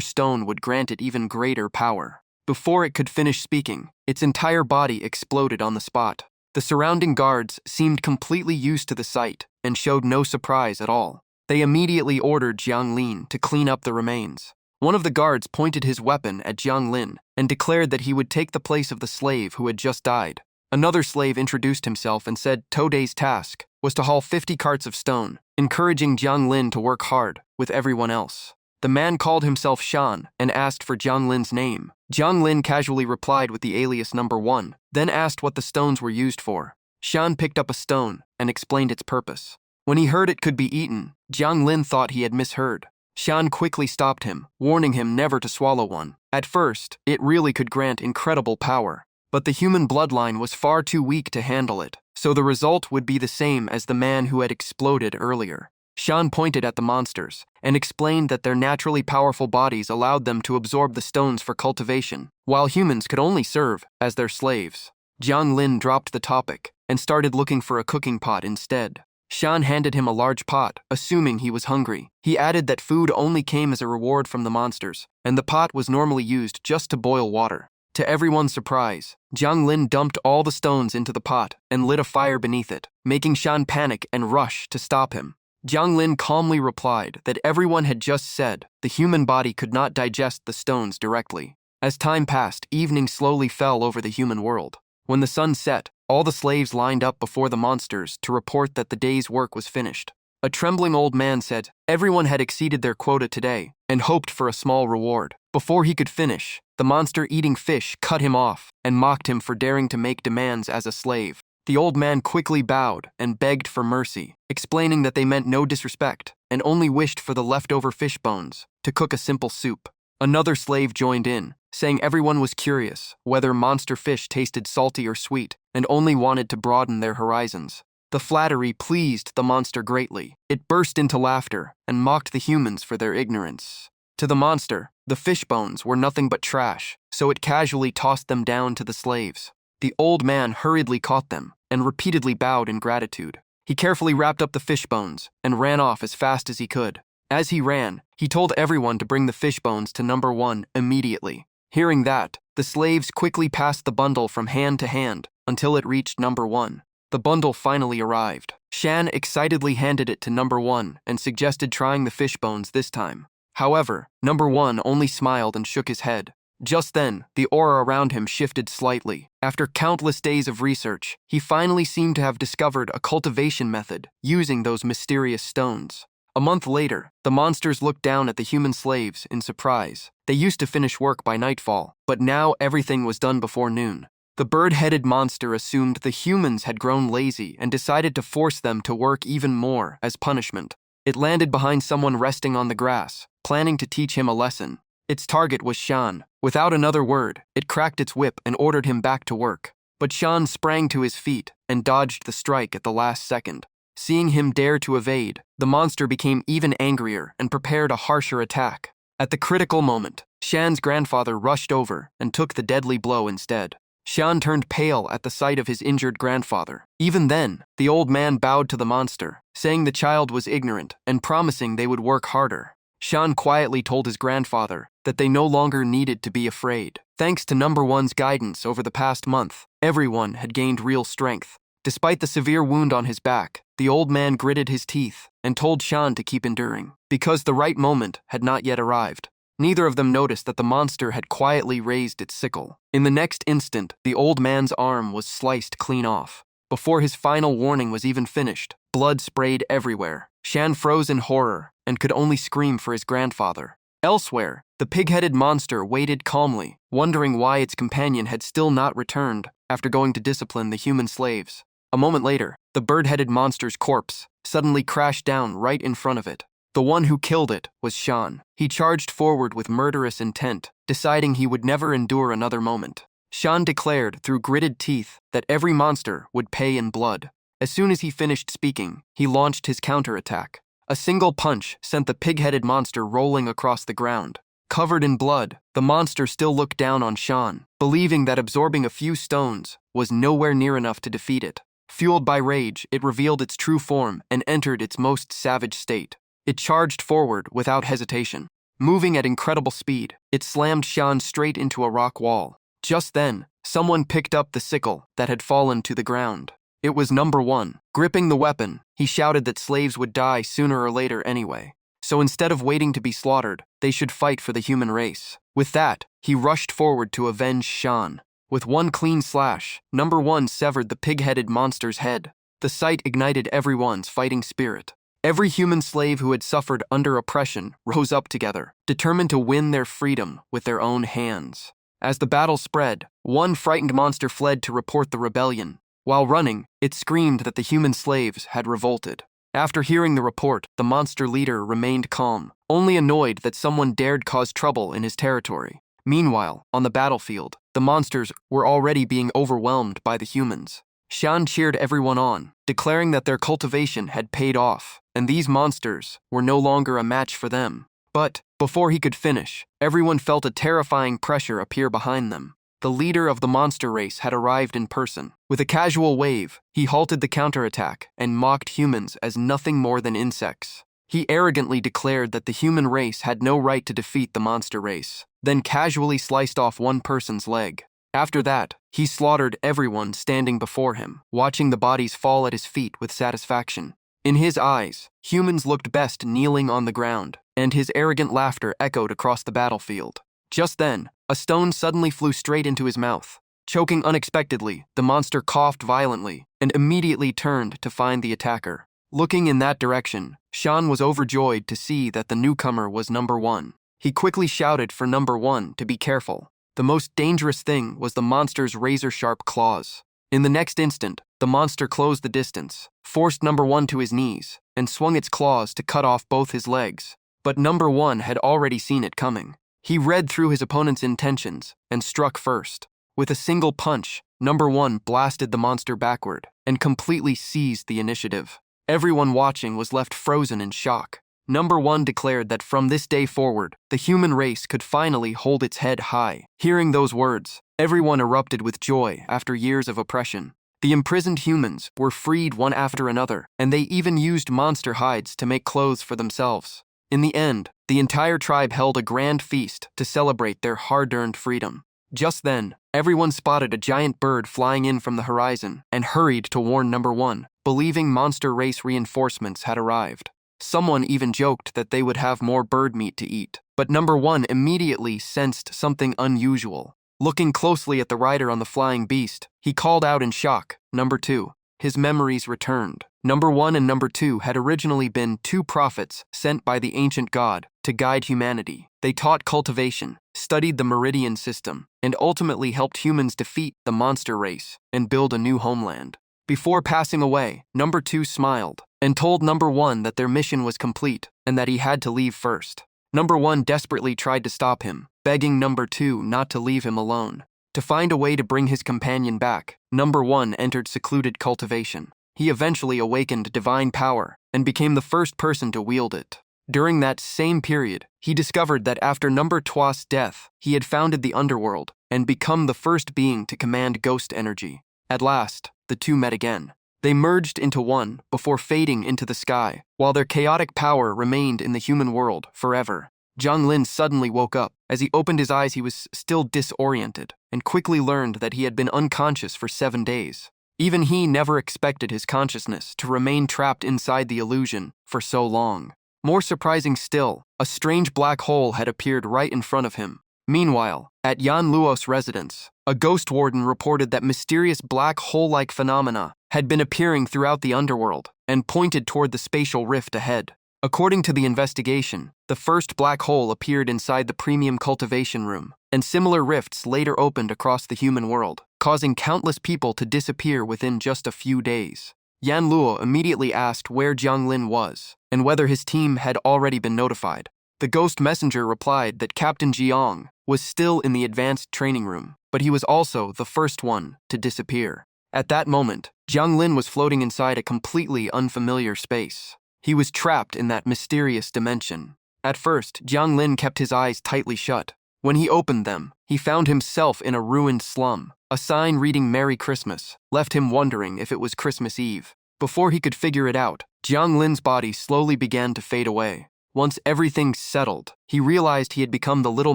stone would grant it even greater power. Before it could finish speaking, its entire body exploded on the spot. The surrounding guards seemed completely used to the sight and showed no surprise at all. They immediately ordered Jiang Lin to clean up the remains. One of the guards pointed his weapon at Jiang Lin and declared that he would take the place of the slave who had just died. Another slave introduced himself and said Today's task was to haul 50 carts of stone, encouraging Jiang Lin to work hard with everyone else. The man called himself Shan and asked for Jiang Lin's name. Jiang Lin casually replied with the alias number 1, then asked what the stones were used for. Shan picked up a stone and explained its purpose. When he heard it could be eaten, Jiang Lin thought he had misheard. Shan quickly stopped him, warning him never to swallow one. At first, it really could grant incredible power, but the human bloodline was far too weak to handle it, so the result would be the same as the man who had exploded earlier. Shan pointed at the monsters and explained that their naturally powerful bodies allowed them to absorb the stones for cultivation, while humans could only serve as their slaves. Jiang Lin dropped the topic and started looking for a cooking pot instead. Shan handed him a large pot, assuming he was hungry. He added that food only came as a reward from the monsters, and the pot was normally used just to boil water. To everyone's surprise, Jiang Lin dumped all the stones into the pot and lit a fire beneath it, making Shan panic and rush to stop him. Jiang Lin calmly replied that everyone had just said the human body could not digest the stones directly. As time passed, evening slowly fell over the human world. When the sun set, all the slaves lined up before the monsters to report that the day's work was finished. A trembling old man said everyone had exceeded their quota today and hoped for a small reward. Before he could finish, the monster-eating fish cut him off and mocked him for daring to make demands as a slave. The old man quickly bowed and begged for mercy, explaining that they meant no disrespect and only wished for the leftover fish bones to cook a simple soup. Another slave joined in, saying everyone was curious whether monster fish tasted salty or sweet and only wanted to broaden their horizons. The flattery pleased the monster greatly. It burst into laughter and mocked the humans for their ignorance. To the monster, the fish bones were nothing but trash, so it casually tossed them down to the slaves. The old man hurriedly caught them and repeatedly bowed in gratitude. He carefully wrapped up the fish bones and ran off as fast as he could. As he ran, he told everyone to bring the fish bones to number 1 immediately. Hearing that, the slaves quickly passed the bundle from hand to hand until it reached number 1. The bundle finally arrived. Shan excitedly handed it to number 1 and suggested trying the fish bones this time. However, number 1 only smiled and shook his head. Just then, the aura around him shifted slightly. After countless days of research, he finally seemed to have discovered a cultivation method using those mysterious stones. A month later, the monsters looked down at the human slaves in surprise. They used to finish work by nightfall, but now everything was done before noon. The bird-headed monster assumed the humans had grown lazy and decided to force them to work even more as punishment. It landed behind someone resting on the grass, planning to teach him a lesson. Its target was Shan. Without another word, it cracked its whip and ordered him back to work. But Shan sprang to his feet and dodged the strike at the last second. Seeing him dare to evade, the monster became even angrier and prepared a harsher attack. At the critical moment, Shan's grandfather rushed over and took the deadly blow instead. Shan turned pale at the sight of his injured grandfather. Even then, the old man bowed to the monster, saying the child was ignorant and promising they would work harder. Shan quietly told his grandfather that they no longer needed to be afraid. Thanks to number 1's guidance over the past month, everyone had gained real strength. Despite the severe wound on his back, the old man gritted his teeth and told Shan to keep enduring, because the right moment had not yet arrived. Neither of them noticed that the monster had quietly raised its sickle. In the next instant, the old man's arm was sliced clean off. Before his final warning was even finished, Blood sprayed everywhere. Shan froze in horror and could only scream for his grandfather. Elsewhere, the pig-headed monster waited calmly, wondering why its companion had still not returned after going to discipline the human slaves. A moment later, the bird-headed monster's corpse suddenly crashed down right in front of it. The one who killed it was Shan. He charged forward with murderous intent, deciding he would never endure another moment. Shan declared through gritted teeth that every monster would pay in blood. As soon as he finished speaking, he launched his counterattack. A single punch sent the pig-headed monster rolling across the ground. Covered in blood, the monster still looked down on Shan, believing that absorbing a few stones was nowhere near enough to defeat it. Fueled by rage, it revealed its true form and entered its most savage state. It charged forward without hesitation. Moving at incredible speed, it slammed Shan straight into a rock wall. Just then, someone picked up the sickle that had fallen to the ground. It was number 1. Gripping the weapon, he shouted that slaves would die sooner or later anyway. So instead of waiting to be slaughtered, they should fight for the human race. With that, he rushed forward to avenge Shan. With one clean slash, number 1 severed the pig-headed monster's head. The sight ignited everyone's fighting spirit. Every human slave who had suffered under oppression rose up together, determined to win their freedom with their own hands. As the battle spread, one frightened monster fled to report the rebellion. While running, it screamed that the human slaves had revolted. After hearing the report, the monster leader remained calm, only annoyed that someone dared cause trouble in his territory. Meanwhile, on the battlefield, the monsters were already being overwhelmed by the humans. Shan cheered everyone on, declaring that their cultivation had paid off, and these monsters were no longer a match for them. But, before he could finish, everyone felt a terrifying pressure appear behind them. The leader of the monster race had arrived in person. With a casual wave, he halted the counterattack and mocked humans as nothing more than insects. He arrogantly declared that the human race had no right to defeat the monster race, then casually sliced off one person's leg. After that, he slaughtered everyone standing before him, watching the bodies fall at his feet with satisfaction. In his eyes, humans looked best kneeling on the ground, and his arrogant laughter echoed across the battlefield. Just then, a stone suddenly flew straight into his mouth. Choking unexpectedly, the monster coughed violently and immediately turned to find the attacker. Looking in that direction, Shan was overjoyed to see that the newcomer was number 1. He quickly shouted for number 1 to be careful. The most dangerous thing was the monster's razor-sharp claws. In the next instant, the monster closed the distance, forced number 1 to his knees, and swung its claws to cut off both his legs. But number 1 had already seen it coming. He read through his opponent's intentions and struck first. With a single punch, number 1 blasted the monster backward and completely seized the initiative. Everyone watching was left frozen in shock. Number 1 declared that from this day forward, the human race could finally hold its head high. Hearing those words, everyone erupted with joy after years of oppression. The imprisoned humans were freed one after another, and they even used monster hides to make clothes for themselves. In the end, the entire tribe held a grand feast to celebrate their hard-earned freedom. Just then, everyone spotted a giant bird flying in from the horizon and hurried to warn number 1, believing monster race reinforcements had arrived. Someone even joked that they would have more bird meat to eat, but number 1 immediately sensed something unusual. Looking closely at the rider on the flying beast, he called out in shock, "Number 2. His memories returned. Number 1 and number 2 had originally been 2 prophets sent by the ancient god to guide humanity. They taught cultivation, studied the meridian system, and ultimately helped humans defeat the monster race and build a new homeland. Before passing away, number 2 smiled and told number 1 that their mission was complete and that he had to leave first. Number 1 desperately tried to stop him, begging number 2 not to leave him alone. To find a way to bring his companion back, number 1 entered secluded cultivation. He eventually awakened divine power and became the first person to wield it. During that same period, he discovered that after number 2's death, he had founded the Underworld and become the first being to command ghost energy. At last, the two met again. They merged into one before fading into the sky, while their chaotic power remained in the human world forever. Zhang Lin suddenly woke up. As he opened his eyes, he was still disoriented and quickly learned that he had been unconscious for 7 days. Even he never expected his consciousness to remain trapped inside the illusion for so long. More surprising still, a strange black hole had appeared right in front of him. Meanwhile, at Yan Luo's residence, a ghost warden reported that mysterious black hole-like phenomena had been appearing throughout the underworld and pointed toward the spatial rift ahead. According to the investigation, the first black hole appeared inside the premium cultivation room, and similar rifts later opened across the human world, causing countless people to disappear within just a few days. Yan Luo immediately asked where Jiang Lin was, and whether his team had already been notified. The ghost messenger replied that Captain Jiang was still in the advanced training room, but he was also the first one to disappear. At that moment, Jiang Lin was floating inside a completely unfamiliar space. He was trapped in that mysterious dimension. At first, Jiang Lin kept his eyes tightly shut. When he opened them, he found himself in a ruined slum. A sign reading Merry Christmas left him wondering if it was Christmas Eve. Before he could figure it out, Jiang Lin's body slowly began to fade away. Once everything settled, he realized he had become the little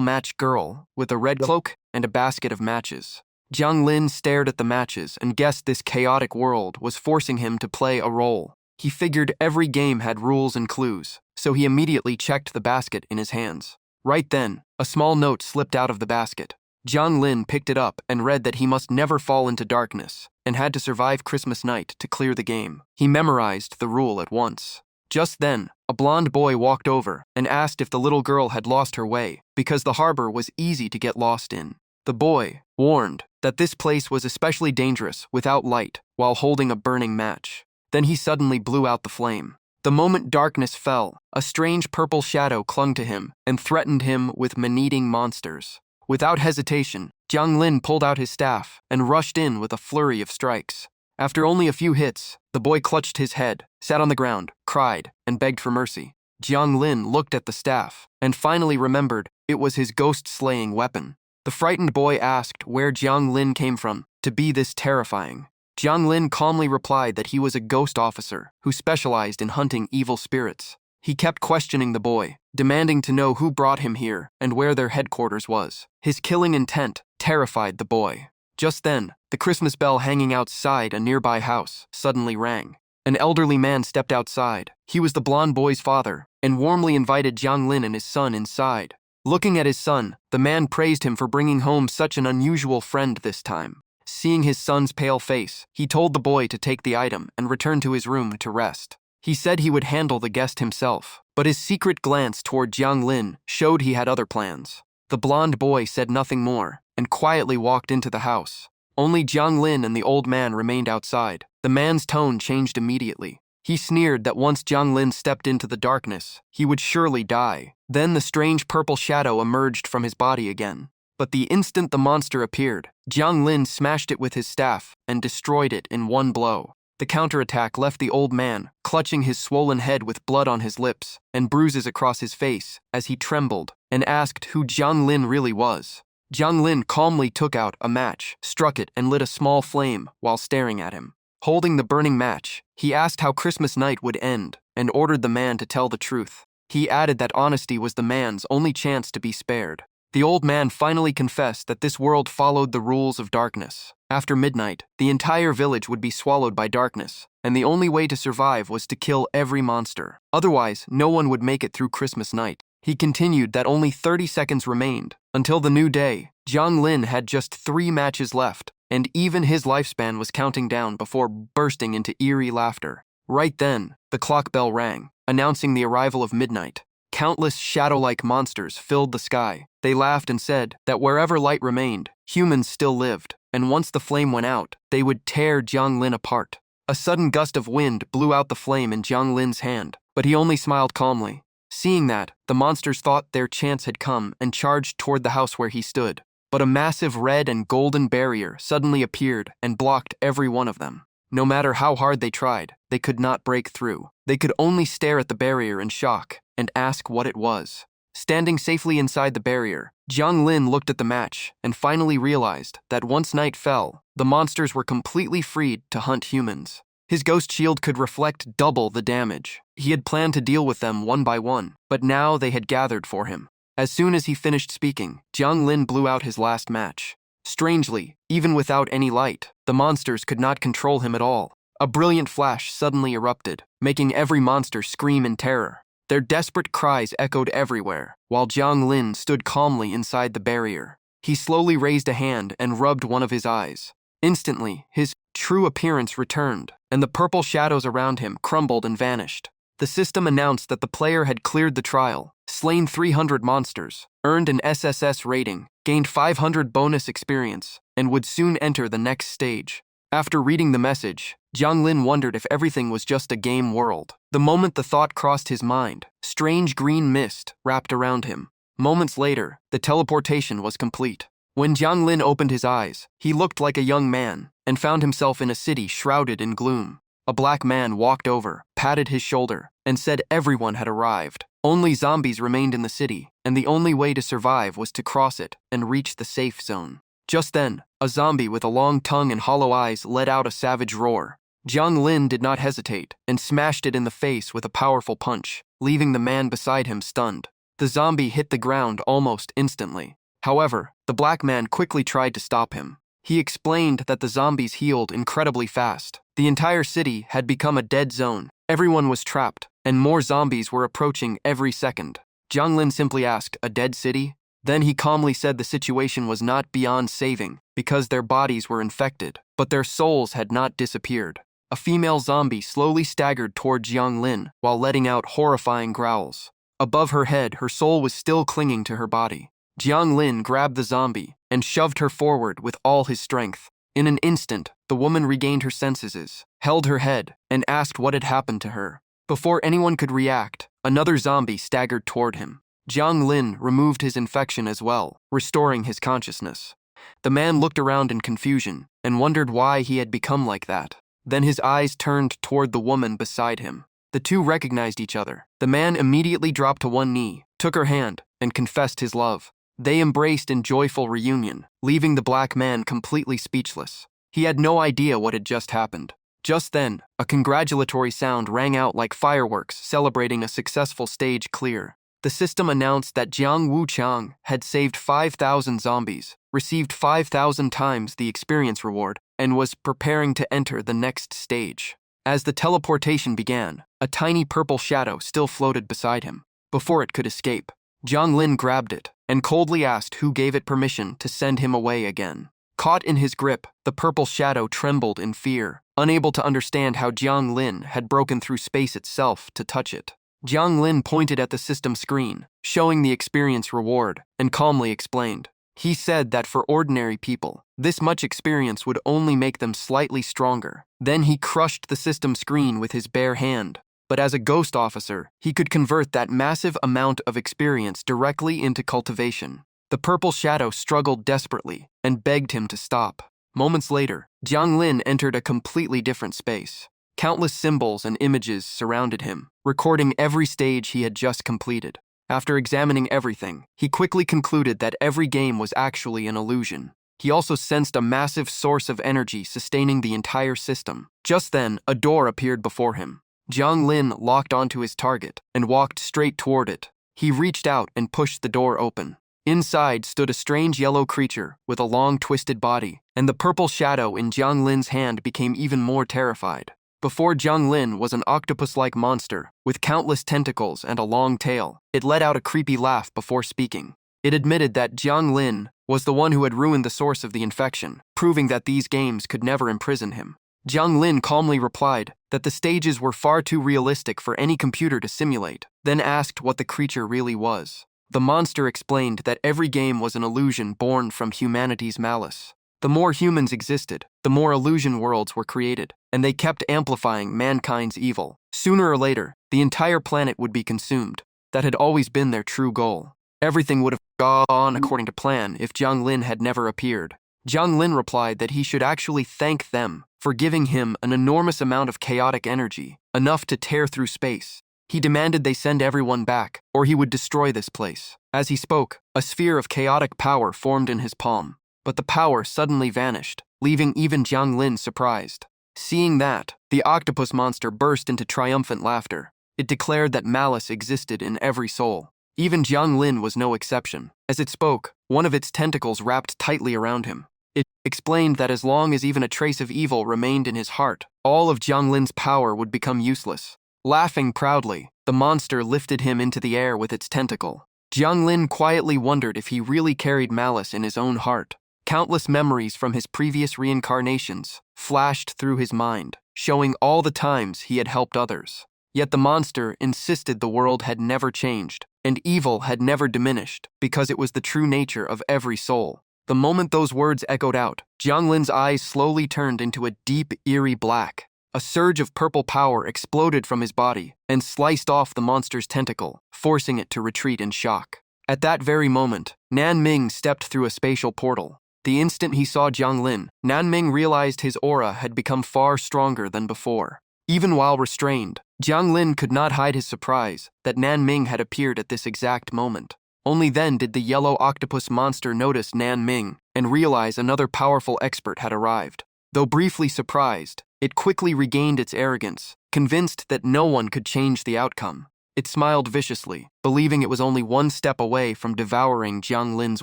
match girl with a red cloak and a basket of matches. Jiang Lin stared at the matches and guessed this chaotic world was forcing him to play a role. He figured every game had rules and clues, so he immediately checked the basket in his hands. Right then, a small note slipped out of the basket. Jiang Lin picked it up and read that he must never fall into darkness and had to survive Christmas night to clear the game. He memorized the rule at once. Just then, a blonde boy walked over and asked if the little girl had lost her way, because the harbor was easy to get lost in. The boy warned that this place was especially dangerous without light while holding a burning match. Then he suddenly blew out the flame. The moment darkness fell, a strange purple shadow clung to him and threatened him with man-eating monsters. Without hesitation, Jiang Lin pulled out his staff and rushed in with a flurry of strikes. After only a few hits, the boy clutched his head, sat on the ground, cried, and begged for mercy. Jiang Lin looked at the staff and finally remembered it was his ghost-slaying weapon. The frightened boy asked where Jiang Lin came from to be this terrifying. Jiang Lin calmly replied that he was a ghost officer who specialized in hunting evil spirits. He kept questioning the boy, demanding to know who brought him here and where their headquarters was. His killing intent terrified the boy. Just then, the Christmas bell hanging outside a nearby house suddenly rang. An elderly man stepped outside. He was the blonde boy's father and warmly invited Jiang Lin and his son inside. Looking at his son, the man praised him for bringing home such an unusual friend this time. Seeing his son's pale face, he told the boy to take the item and return to his room to rest. He said he would handle the guest himself, but his secret glance toward Jiang Lin showed he had other plans. The blonde boy said nothing more and quietly walked into the house. Only Jiang Lin and the old man remained outside. The man's tone changed immediately. He sneered that once Jiang Lin stepped into the darkness, he would surely die. Then the strange purple shadow emerged from his body again. But the instant the monster appeared, Jiang Lin smashed it with his staff and destroyed it in one blow. The counterattack left the old man clutching his swollen head with blood on his lips and bruises across his face as he trembled and asked who Jiang Lin really was. Jiang Lin calmly took out a match, struck it, and lit a small flame while staring at him. Holding the burning match, he asked how Christmas night would end and ordered the man to tell the truth. He added that honesty was the man's only chance to be spared. The old man finally confessed that this world followed the rules of darkness. After midnight, the entire village would be swallowed by darkness, and the only way to survive was to kill every monster. Otherwise, no one would make it through Christmas night. He continued that only 30 seconds remained. Until the new day, Jiang Lin had just 3 matches left, and even his lifespan was counting down before bursting into eerie laughter. Right then, the clock bell rang, announcing the arrival of midnight. Countless shadow-like monsters filled the sky. They laughed and said that wherever light remained, humans still lived, and once the flame went out, they would tear Jiang Lin apart. A sudden gust of wind blew out the flame in Jiang Lin's hand, but he only smiled calmly. Seeing that, the monsters thought their chance had come and charged toward the house where he stood. But a massive red and golden barrier suddenly appeared and blocked every one of them. No matter how hard they tried, they could not break through. They could only stare at the barrier in shock and ask what it was. Standing safely inside the barrier, Jiang Lin looked at the match and finally realized that once night fell, the monsters were completely freed to hunt humans. His ghost shield could reflect double the damage. He had planned to deal with them one by one, but now they had gathered for him. As soon as he finished speaking, Jiang Lin blew out his last match. Strangely, even without any light, the monsters could not control him at all. A brilliant flash suddenly erupted, making every monster scream in terror. Their desperate cries echoed everywhere, while Jiang Lin stood calmly inside the barrier. He slowly raised a hand and rubbed one of his eyes. Instantly, his true appearance returned, and the purple shadows around him crumbled and vanished. The system announced that the player had cleared the trial, slain 300 monsters, earned an SSS rating, gained 500 bonus experience, and would soon enter the next stage. After reading the message, Jiang Lin wondered if everything was just a game world. The moment the thought crossed his mind, strange green mist wrapped around him. Moments later, the teleportation was complete. When Jiang Lin opened his eyes, he looked like a young man and found himself in a city shrouded in gloom. A black man walked over, patted his shoulder, and said everyone had arrived. Only zombies remained in the city, and the only way to survive was to cross it and reach the safe zone. Just then, a zombie with a long tongue and hollow eyes let out a savage roar. Jiang Lin did not hesitate and smashed it in the face with a powerful punch, leaving the man beside him stunned. The zombie hit the ground almost instantly. However, the black man quickly tried to stop him. He explained that the zombies healed incredibly fast. The entire city had become a dead zone. Everyone was trapped, and more zombies were approaching every second. Jiang Lin simply asked, "A dead city?" Then he calmly said the situation was not beyond saving because their bodies were infected, but their souls had not disappeared. A female zombie slowly staggered toward Jiang Lin while letting out horrifying growls. Above her head, her soul was still clinging to her body. Jiang Lin grabbed the zombie and shoved her forward with all his strength. In an instant, the woman regained her senses, held her head, and asked what had happened to her. Before anyone could react, another zombie staggered toward him. Jiang Lin removed his infection as well, restoring his consciousness. The man looked around in confusion and wondered why he had become like that. Then his eyes turned toward the woman beside him. The two recognized each other. The man immediately dropped to one knee, took her hand, and confessed his love. They embraced in joyful reunion, leaving the black man completely speechless. He had no idea what had just happened. Just then, a congratulatory sound rang out like fireworks celebrating a successful stage clear. The system announced that Jiang Wuchang had saved 5,000 zombies, received 5,000 times the experience reward, and was preparing to enter the next stage. As the teleportation began, a tiny purple shadow still floated beside him. Before it could escape, Jiang Lin grabbed it and coldly asked who gave it permission to send him away again. Caught in his grip, the purple shadow trembled in fear, unable to understand how Jiang Lin had broken through space itself to touch it. Jiang Lin pointed at the system screen, showing the experience reward, and calmly explained. He said that for ordinary people, this much experience would only make them slightly stronger. Then he crushed the system screen with his bare hand. But as a ghost officer, he could convert that massive amount of experience directly into cultivation. The purple shadow struggled desperately and begged him to stop. Moments later, Jiang Lin entered a completely different space. Countless symbols and images surrounded him, recording every stage he had just completed. After examining everything, he quickly concluded that every game was actually an illusion. He also sensed a massive source of energy sustaining the entire system. Just then, a door appeared before him. Jiang Lin locked onto his target and walked straight toward it. He reached out and pushed the door open. Inside stood a strange yellow creature with a long twisted body, and the purple shadow in Jiang Lin's hand became even more terrified. Before Jiang Lin was an octopus-like monster with countless tentacles and a long tail. It let out a creepy laugh before speaking. It admitted that Jiang Lin was the one who had ruined the source of the infection, proving that these games could never imprison him. Jiang Lin calmly replied that the stages were far too realistic for any computer to simulate, then asked what the creature really was. The monster explained that every game was an illusion born from humanity's malice. The more humans existed, the more illusion worlds were created, and they kept amplifying mankind's evil. Sooner or later, the entire planet would be consumed. That had always been their true goal. Everything would have gone according to plan if Jiang Lin had never appeared. Jiang Lin replied that he should actually thank them for giving him an enormous amount of chaotic energy, enough to tear through space. He demanded they send everyone back, or he would destroy this place. As he spoke, a sphere of chaotic power formed in his palm, but the power suddenly vanished, leaving even Jiang Lin surprised. Seeing that, the octopus monster burst into triumphant laughter. It declared that malice existed in every soul. Even Jiang Lin was no exception. As it spoke, one of its tentacles wrapped tightly around him. It explained that as long as even a trace of evil remained in his heart, all of Jiang Lin's power would become useless. Laughing proudly, the monster lifted him into the air with its tentacle. Jiang Lin quietly wondered if he really carried malice in his own heart. Countless memories from his previous reincarnations flashed through his mind, showing all the times he had helped others. Yet the monster insisted the world had never changed, and evil had never diminished, because it was the true nature of every soul. The moment those words echoed out, Jiang Lin's eyes slowly turned into a deep, eerie black. A surge of purple power exploded from his body and sliced off the monster's tentacle, forcing it to retreat in shock. At that very moment, Nan Ming stepped through a spatial portal. The instant he saw Jiang Lin, Nan Ming realized his aura had become far stronger than before. Even while restrained, Jiang Lin could not hide his surprise that Nan Ming had appeared at this exact moment. Only then did the yellow octopus monster notice Nan Ming and realize another powerful expert had arrived. Though briefly surprised, it quickly regained its arrogance, convinced that no one could change the outcome. It smiled viciously, believing it was only one step away from devouring Jiang Lin's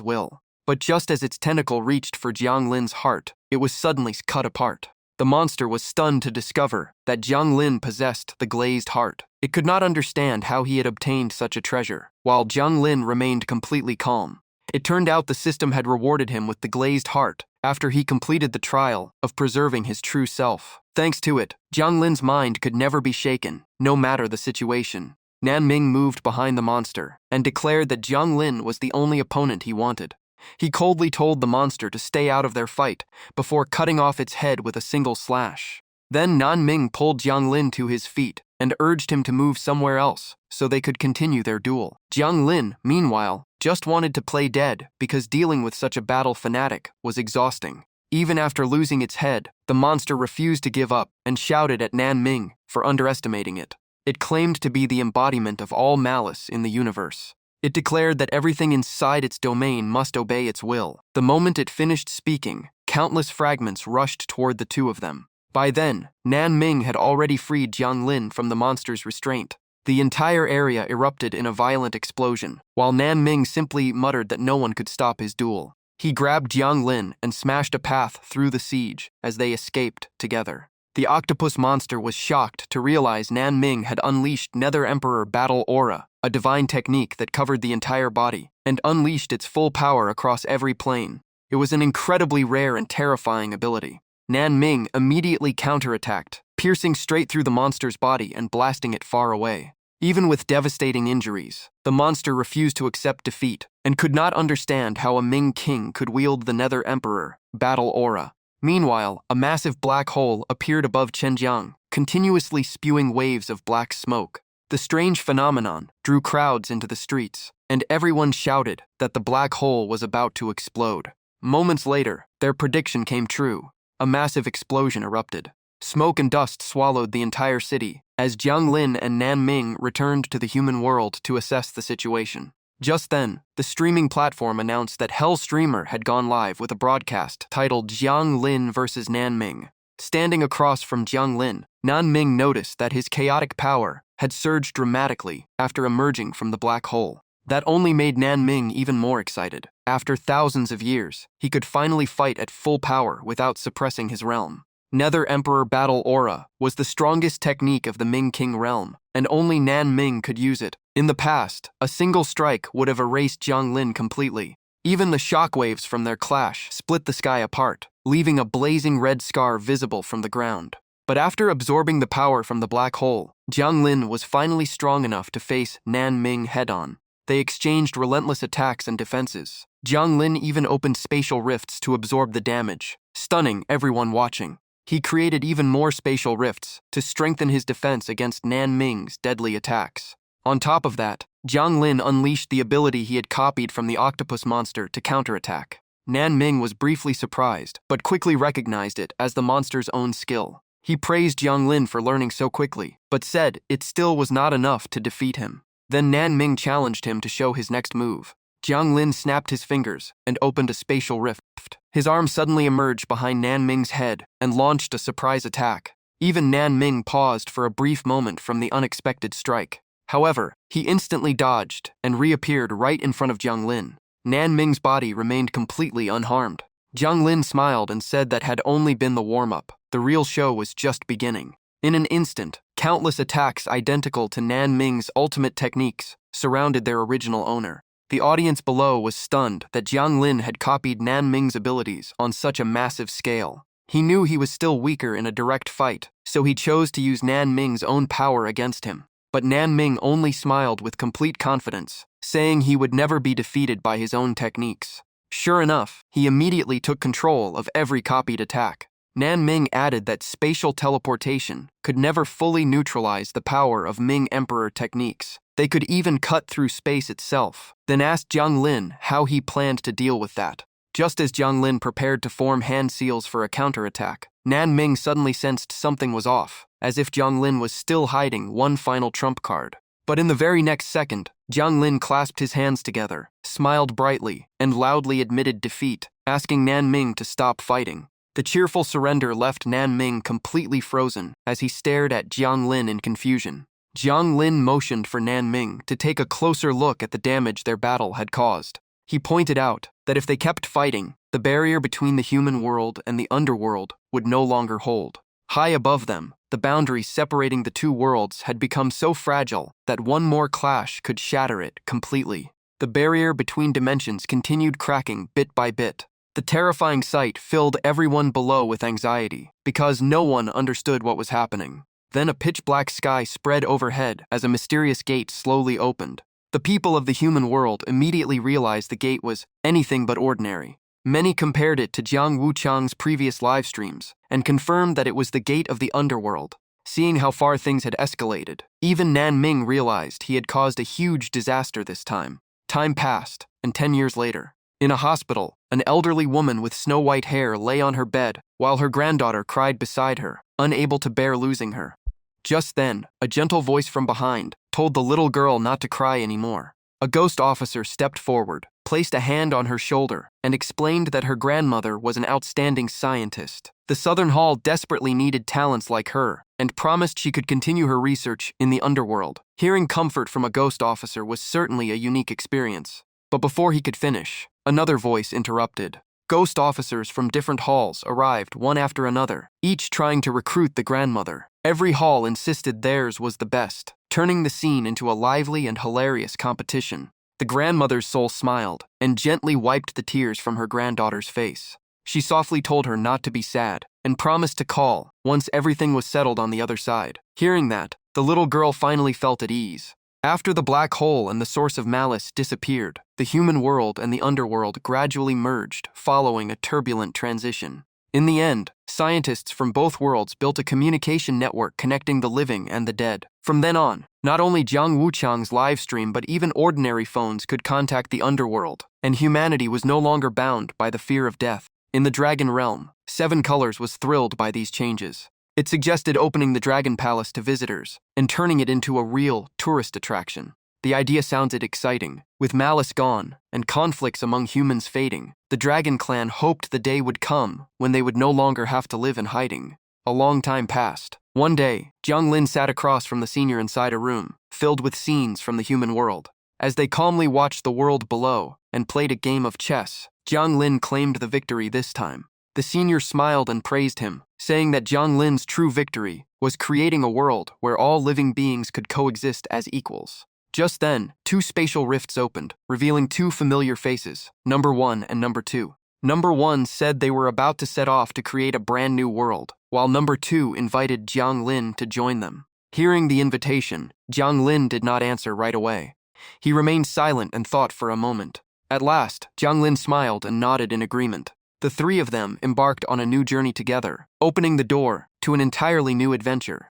will. But just as its tentacle reached for Jiang Lin's heart, it was suddenly cut apart. The monster was stunned to discover that Jiang Lin possessed the glazed heart. It could not understand how he had obtained such a treasure, while Jiang Lin remained completely calm. It turned out the system had rewarded him with the glazed heart after he completed the trial of preserving his true self. Thanks to it, Jiang Lin's mind could never be shaken, no matter the situation. Nan Ming moved behind the monster and declared that Jiang Lin was the only opponent he wanted. He coldly told the monster to stay out of their fight before cutting off its head with a single slash. Then Nan Ming pulled Jiang Lin to his feet and urged him to move somewhere else so they could continue their duel. Jiang Lin, meanwhile, just wanted to play dead because dealing with such a battle fanatic was exhausting. Even after losing its head, the monster refused to give up and shouted at Nan Ming for underestimating it. It claimed to be the embodiment of all malice in the universe. It declared that everything inside its domain must obey its will. The moment it finished speaking, countless fragments rushed toward the two of them. By then, Nan Ming had already freed Jiang Lin from the monster's restraint. The entire area erupted in a violent explosion, while Nan Ming simply muttered that no one could stop his duel. He grabbed Jiang Lin and smashed a path through the siege as they escaped together. The octopus monster was shocked to realize Nan Ming had unleashed Nether Emperor Battle Aura, a divine technique that covered the entire body, and unleashed its full power across every plane. It was an incredibly rare and terrifying ability. Nan Ming immediately counterattacked, piercing straight through the monster's body and blasting it far away. Even with devastating injuries, the monster refused to accept defeat and could not understand how a Ming king could wield the Nether Emperor Battle Aura. Meanwhile, a massive black hole appeared above Chenjiang, continuously spewing waves of black smoke. The strange phenomenon drew crowds into the streets, and everyone shouted that the black hole was about to explode. Moments later, their prediction came true. A massive explosion erupted. Smoke and dust swallowed the entire city, as Jiang Lin and Nan Ming returned to the human world to assess the situation. Just then, the streaming platform announced that Hell Streamer had gone live with a broadcast titled Jiang Lin vs. Nan Ming. Standing across from Jiang Lin, Nan Ming noticed that his chaotic power had surged dramatically after emerging from the black hole. That only made Nan Ming even more excited. After thousands of years, he could finally fight at full power without suppressing his realm. Nether Emperor Battle Aura was the strongest technique of the Ming King realm, and only Nan Ming could use it. In the past, a single strike would have erased Jiang Lin completely. Even the shockwaves from their clash split the sky apart, leaving a blazing red scar visible from the ground. But after absorbing the power from the black hole, Jiang Lin was finally strong enough to face Nan Ming head-on. They exchanged relentless attacks and defenses. Jiang Lin even opened spatial rifts to absorb the damage, stunning everyone watching. He created even more spatial rifts to strengthen his defense against Nan Ming's deadly attacks. On top of that, Jiang Lin unleashed the ability he had copied from the octopus monster to counterattack. Nan Ming was briefly surprised, but quickly recognized it as the monster's own skill. He praised Jiang Lin for learning so quickly, but said it still was not enough to defeat him. Then Nan Ming challenged him to show his next move. Jiang Lin snapped his fingers and opened a spatial rift. His arm suddenly emerged behind Nan Ming's head and launched a surprise attack. Even Nan Ming paused for a brief moment from the unexpected strike. However, he instantly dodged and reappeared right in front of Jiang Lin. Nan Ming's body remained completely unharmed. Jiang Lin smiled and said that had only been the warm-up. The real show was just beginning. In an instant, countless attacks identical to Nan Ming's ultimate techniques surrounded their original owner. The audience below was stunned that Jiang Lin had copied Nan Ming's abilities on such a massive scale. He knew he was still weaker in a direct fight, so he chose to use Nan Ming's own power against him. But Nan Ming only smiled with complete confidence, saying he would never be defeated by his own techniques. Sure enough, he immediately took control of every copied attack. Nan Ming added that spatial teleportation could never fully neutralize the power of Ming Emperor techniques. They could even cut through space itself, then asked Jiang Lin how he planned to deal with that. Just as Jiang Lin prepared to form hand seals for a counterattack, Nan Ming suddenly sensed something was off, as if Jiang Lin was still hiding one final trump card. But in the very next second, Jiang Lin clasped his hands together, smiled brightly, and loudly admitted defeat, asking Nan Ming to stop fighting. The cheerful surrender left Nan Ming completely frozen as he stared at Jiang Lin in confusion. Jiang Lin motioned for Nan Ming to take a closer look at the damage their battle had caused. He pointed out that if they kept fighting, the barrier between the human world and the underworld would no longer hold. High above them, the boundary separating the two worlds had become so fragile that one more clash could shatter it completely. The barrier between dimensions continued cracking bit by bit. The terrifying sight filled everyone below with anxiety, because no one understood what was happening. Then a pitch-black sky spread overhead as a mysterious gate slowly opened. The people of the human world immediately realized the gate was anything but ordinary. Many compared it to Jiang Wuchang's previous live streams and confirmed that it was the gate of the underworld. Seeing how far things had escalated, even Nan Ming realized he had caused a huge disaster this time. Time passed, and 10 years later, in a hospital, an elderly woman with snow-white hair lay on her bed while her granddaughter cried beside her, unable to bear losing her. Just then, a gentle voice from behind told the little girl not to cry anymore. A ghost officer stepped forward, placed a hand on her shoulder, and explained that her grandmother was an outstanding scientist. The Southern Hall desperately needed talents like her, and promised she could continue her research in the underworld. Hearing comfort from a ghost officer was certainly a unique experience. But before he could finish, another voice interrupted. Ghost officers from different halls arrived one after another, each trying to recruit the grandmother. Every hall insisted theirs was the best, turning the scene into a lively and hilarious competition. The grandmother's soul smiled and gently wiped the tears from her granddaughter's face. She softly told her not to be sad and promised to call once everything was settled on the other side. Hearing that, the little girl finally felt at ease. After the black hole and the source of malice disappeared, the human world and the underworld gradually merged, following a turbulent transition. In the end, scientists from both worlds built a communication network connecting the living and the dead. From then on, not only Jiang Wuchang's live stream but even ordinary phones could contact the underworld, and humanity was no longer bound by the fear of death. In the Dragon Realm, Seven Colors was thrilled by these changes. It suggested opening the Dragon Palace to visitors and turning it into a real tourist attraction. The idea sounded exciting. With malice gone and conflicts among humans fading, the Dragon Clan hoped the day would come when they would no longer have to live in hiding. A long time passed. One day, Jiang Lin sat across from the senior inside a room, filled with scenes from the human world. As they calmly watched the world below and played a game of chess, Jiang Lin claimed the victory this time. The senior smiled and praised him, saying that Jiang Lin's true victory was creating a world where all living beings could coexist as equals. Just then, two spatial rifts opened, revealing two familiar faces, Number 1 and Number 2. Number 1 said they were about to set off to create a brand new world, while Number 2 invited Jiang Lin to join them. Hearing the invitation, Jiang Lin did not answer right away. He remained silent and thought for a moment. At last, Jiang Lin smiled and nodded in agreement. The three of them embarked on a new journey together, opening the door to an entirely new adventure.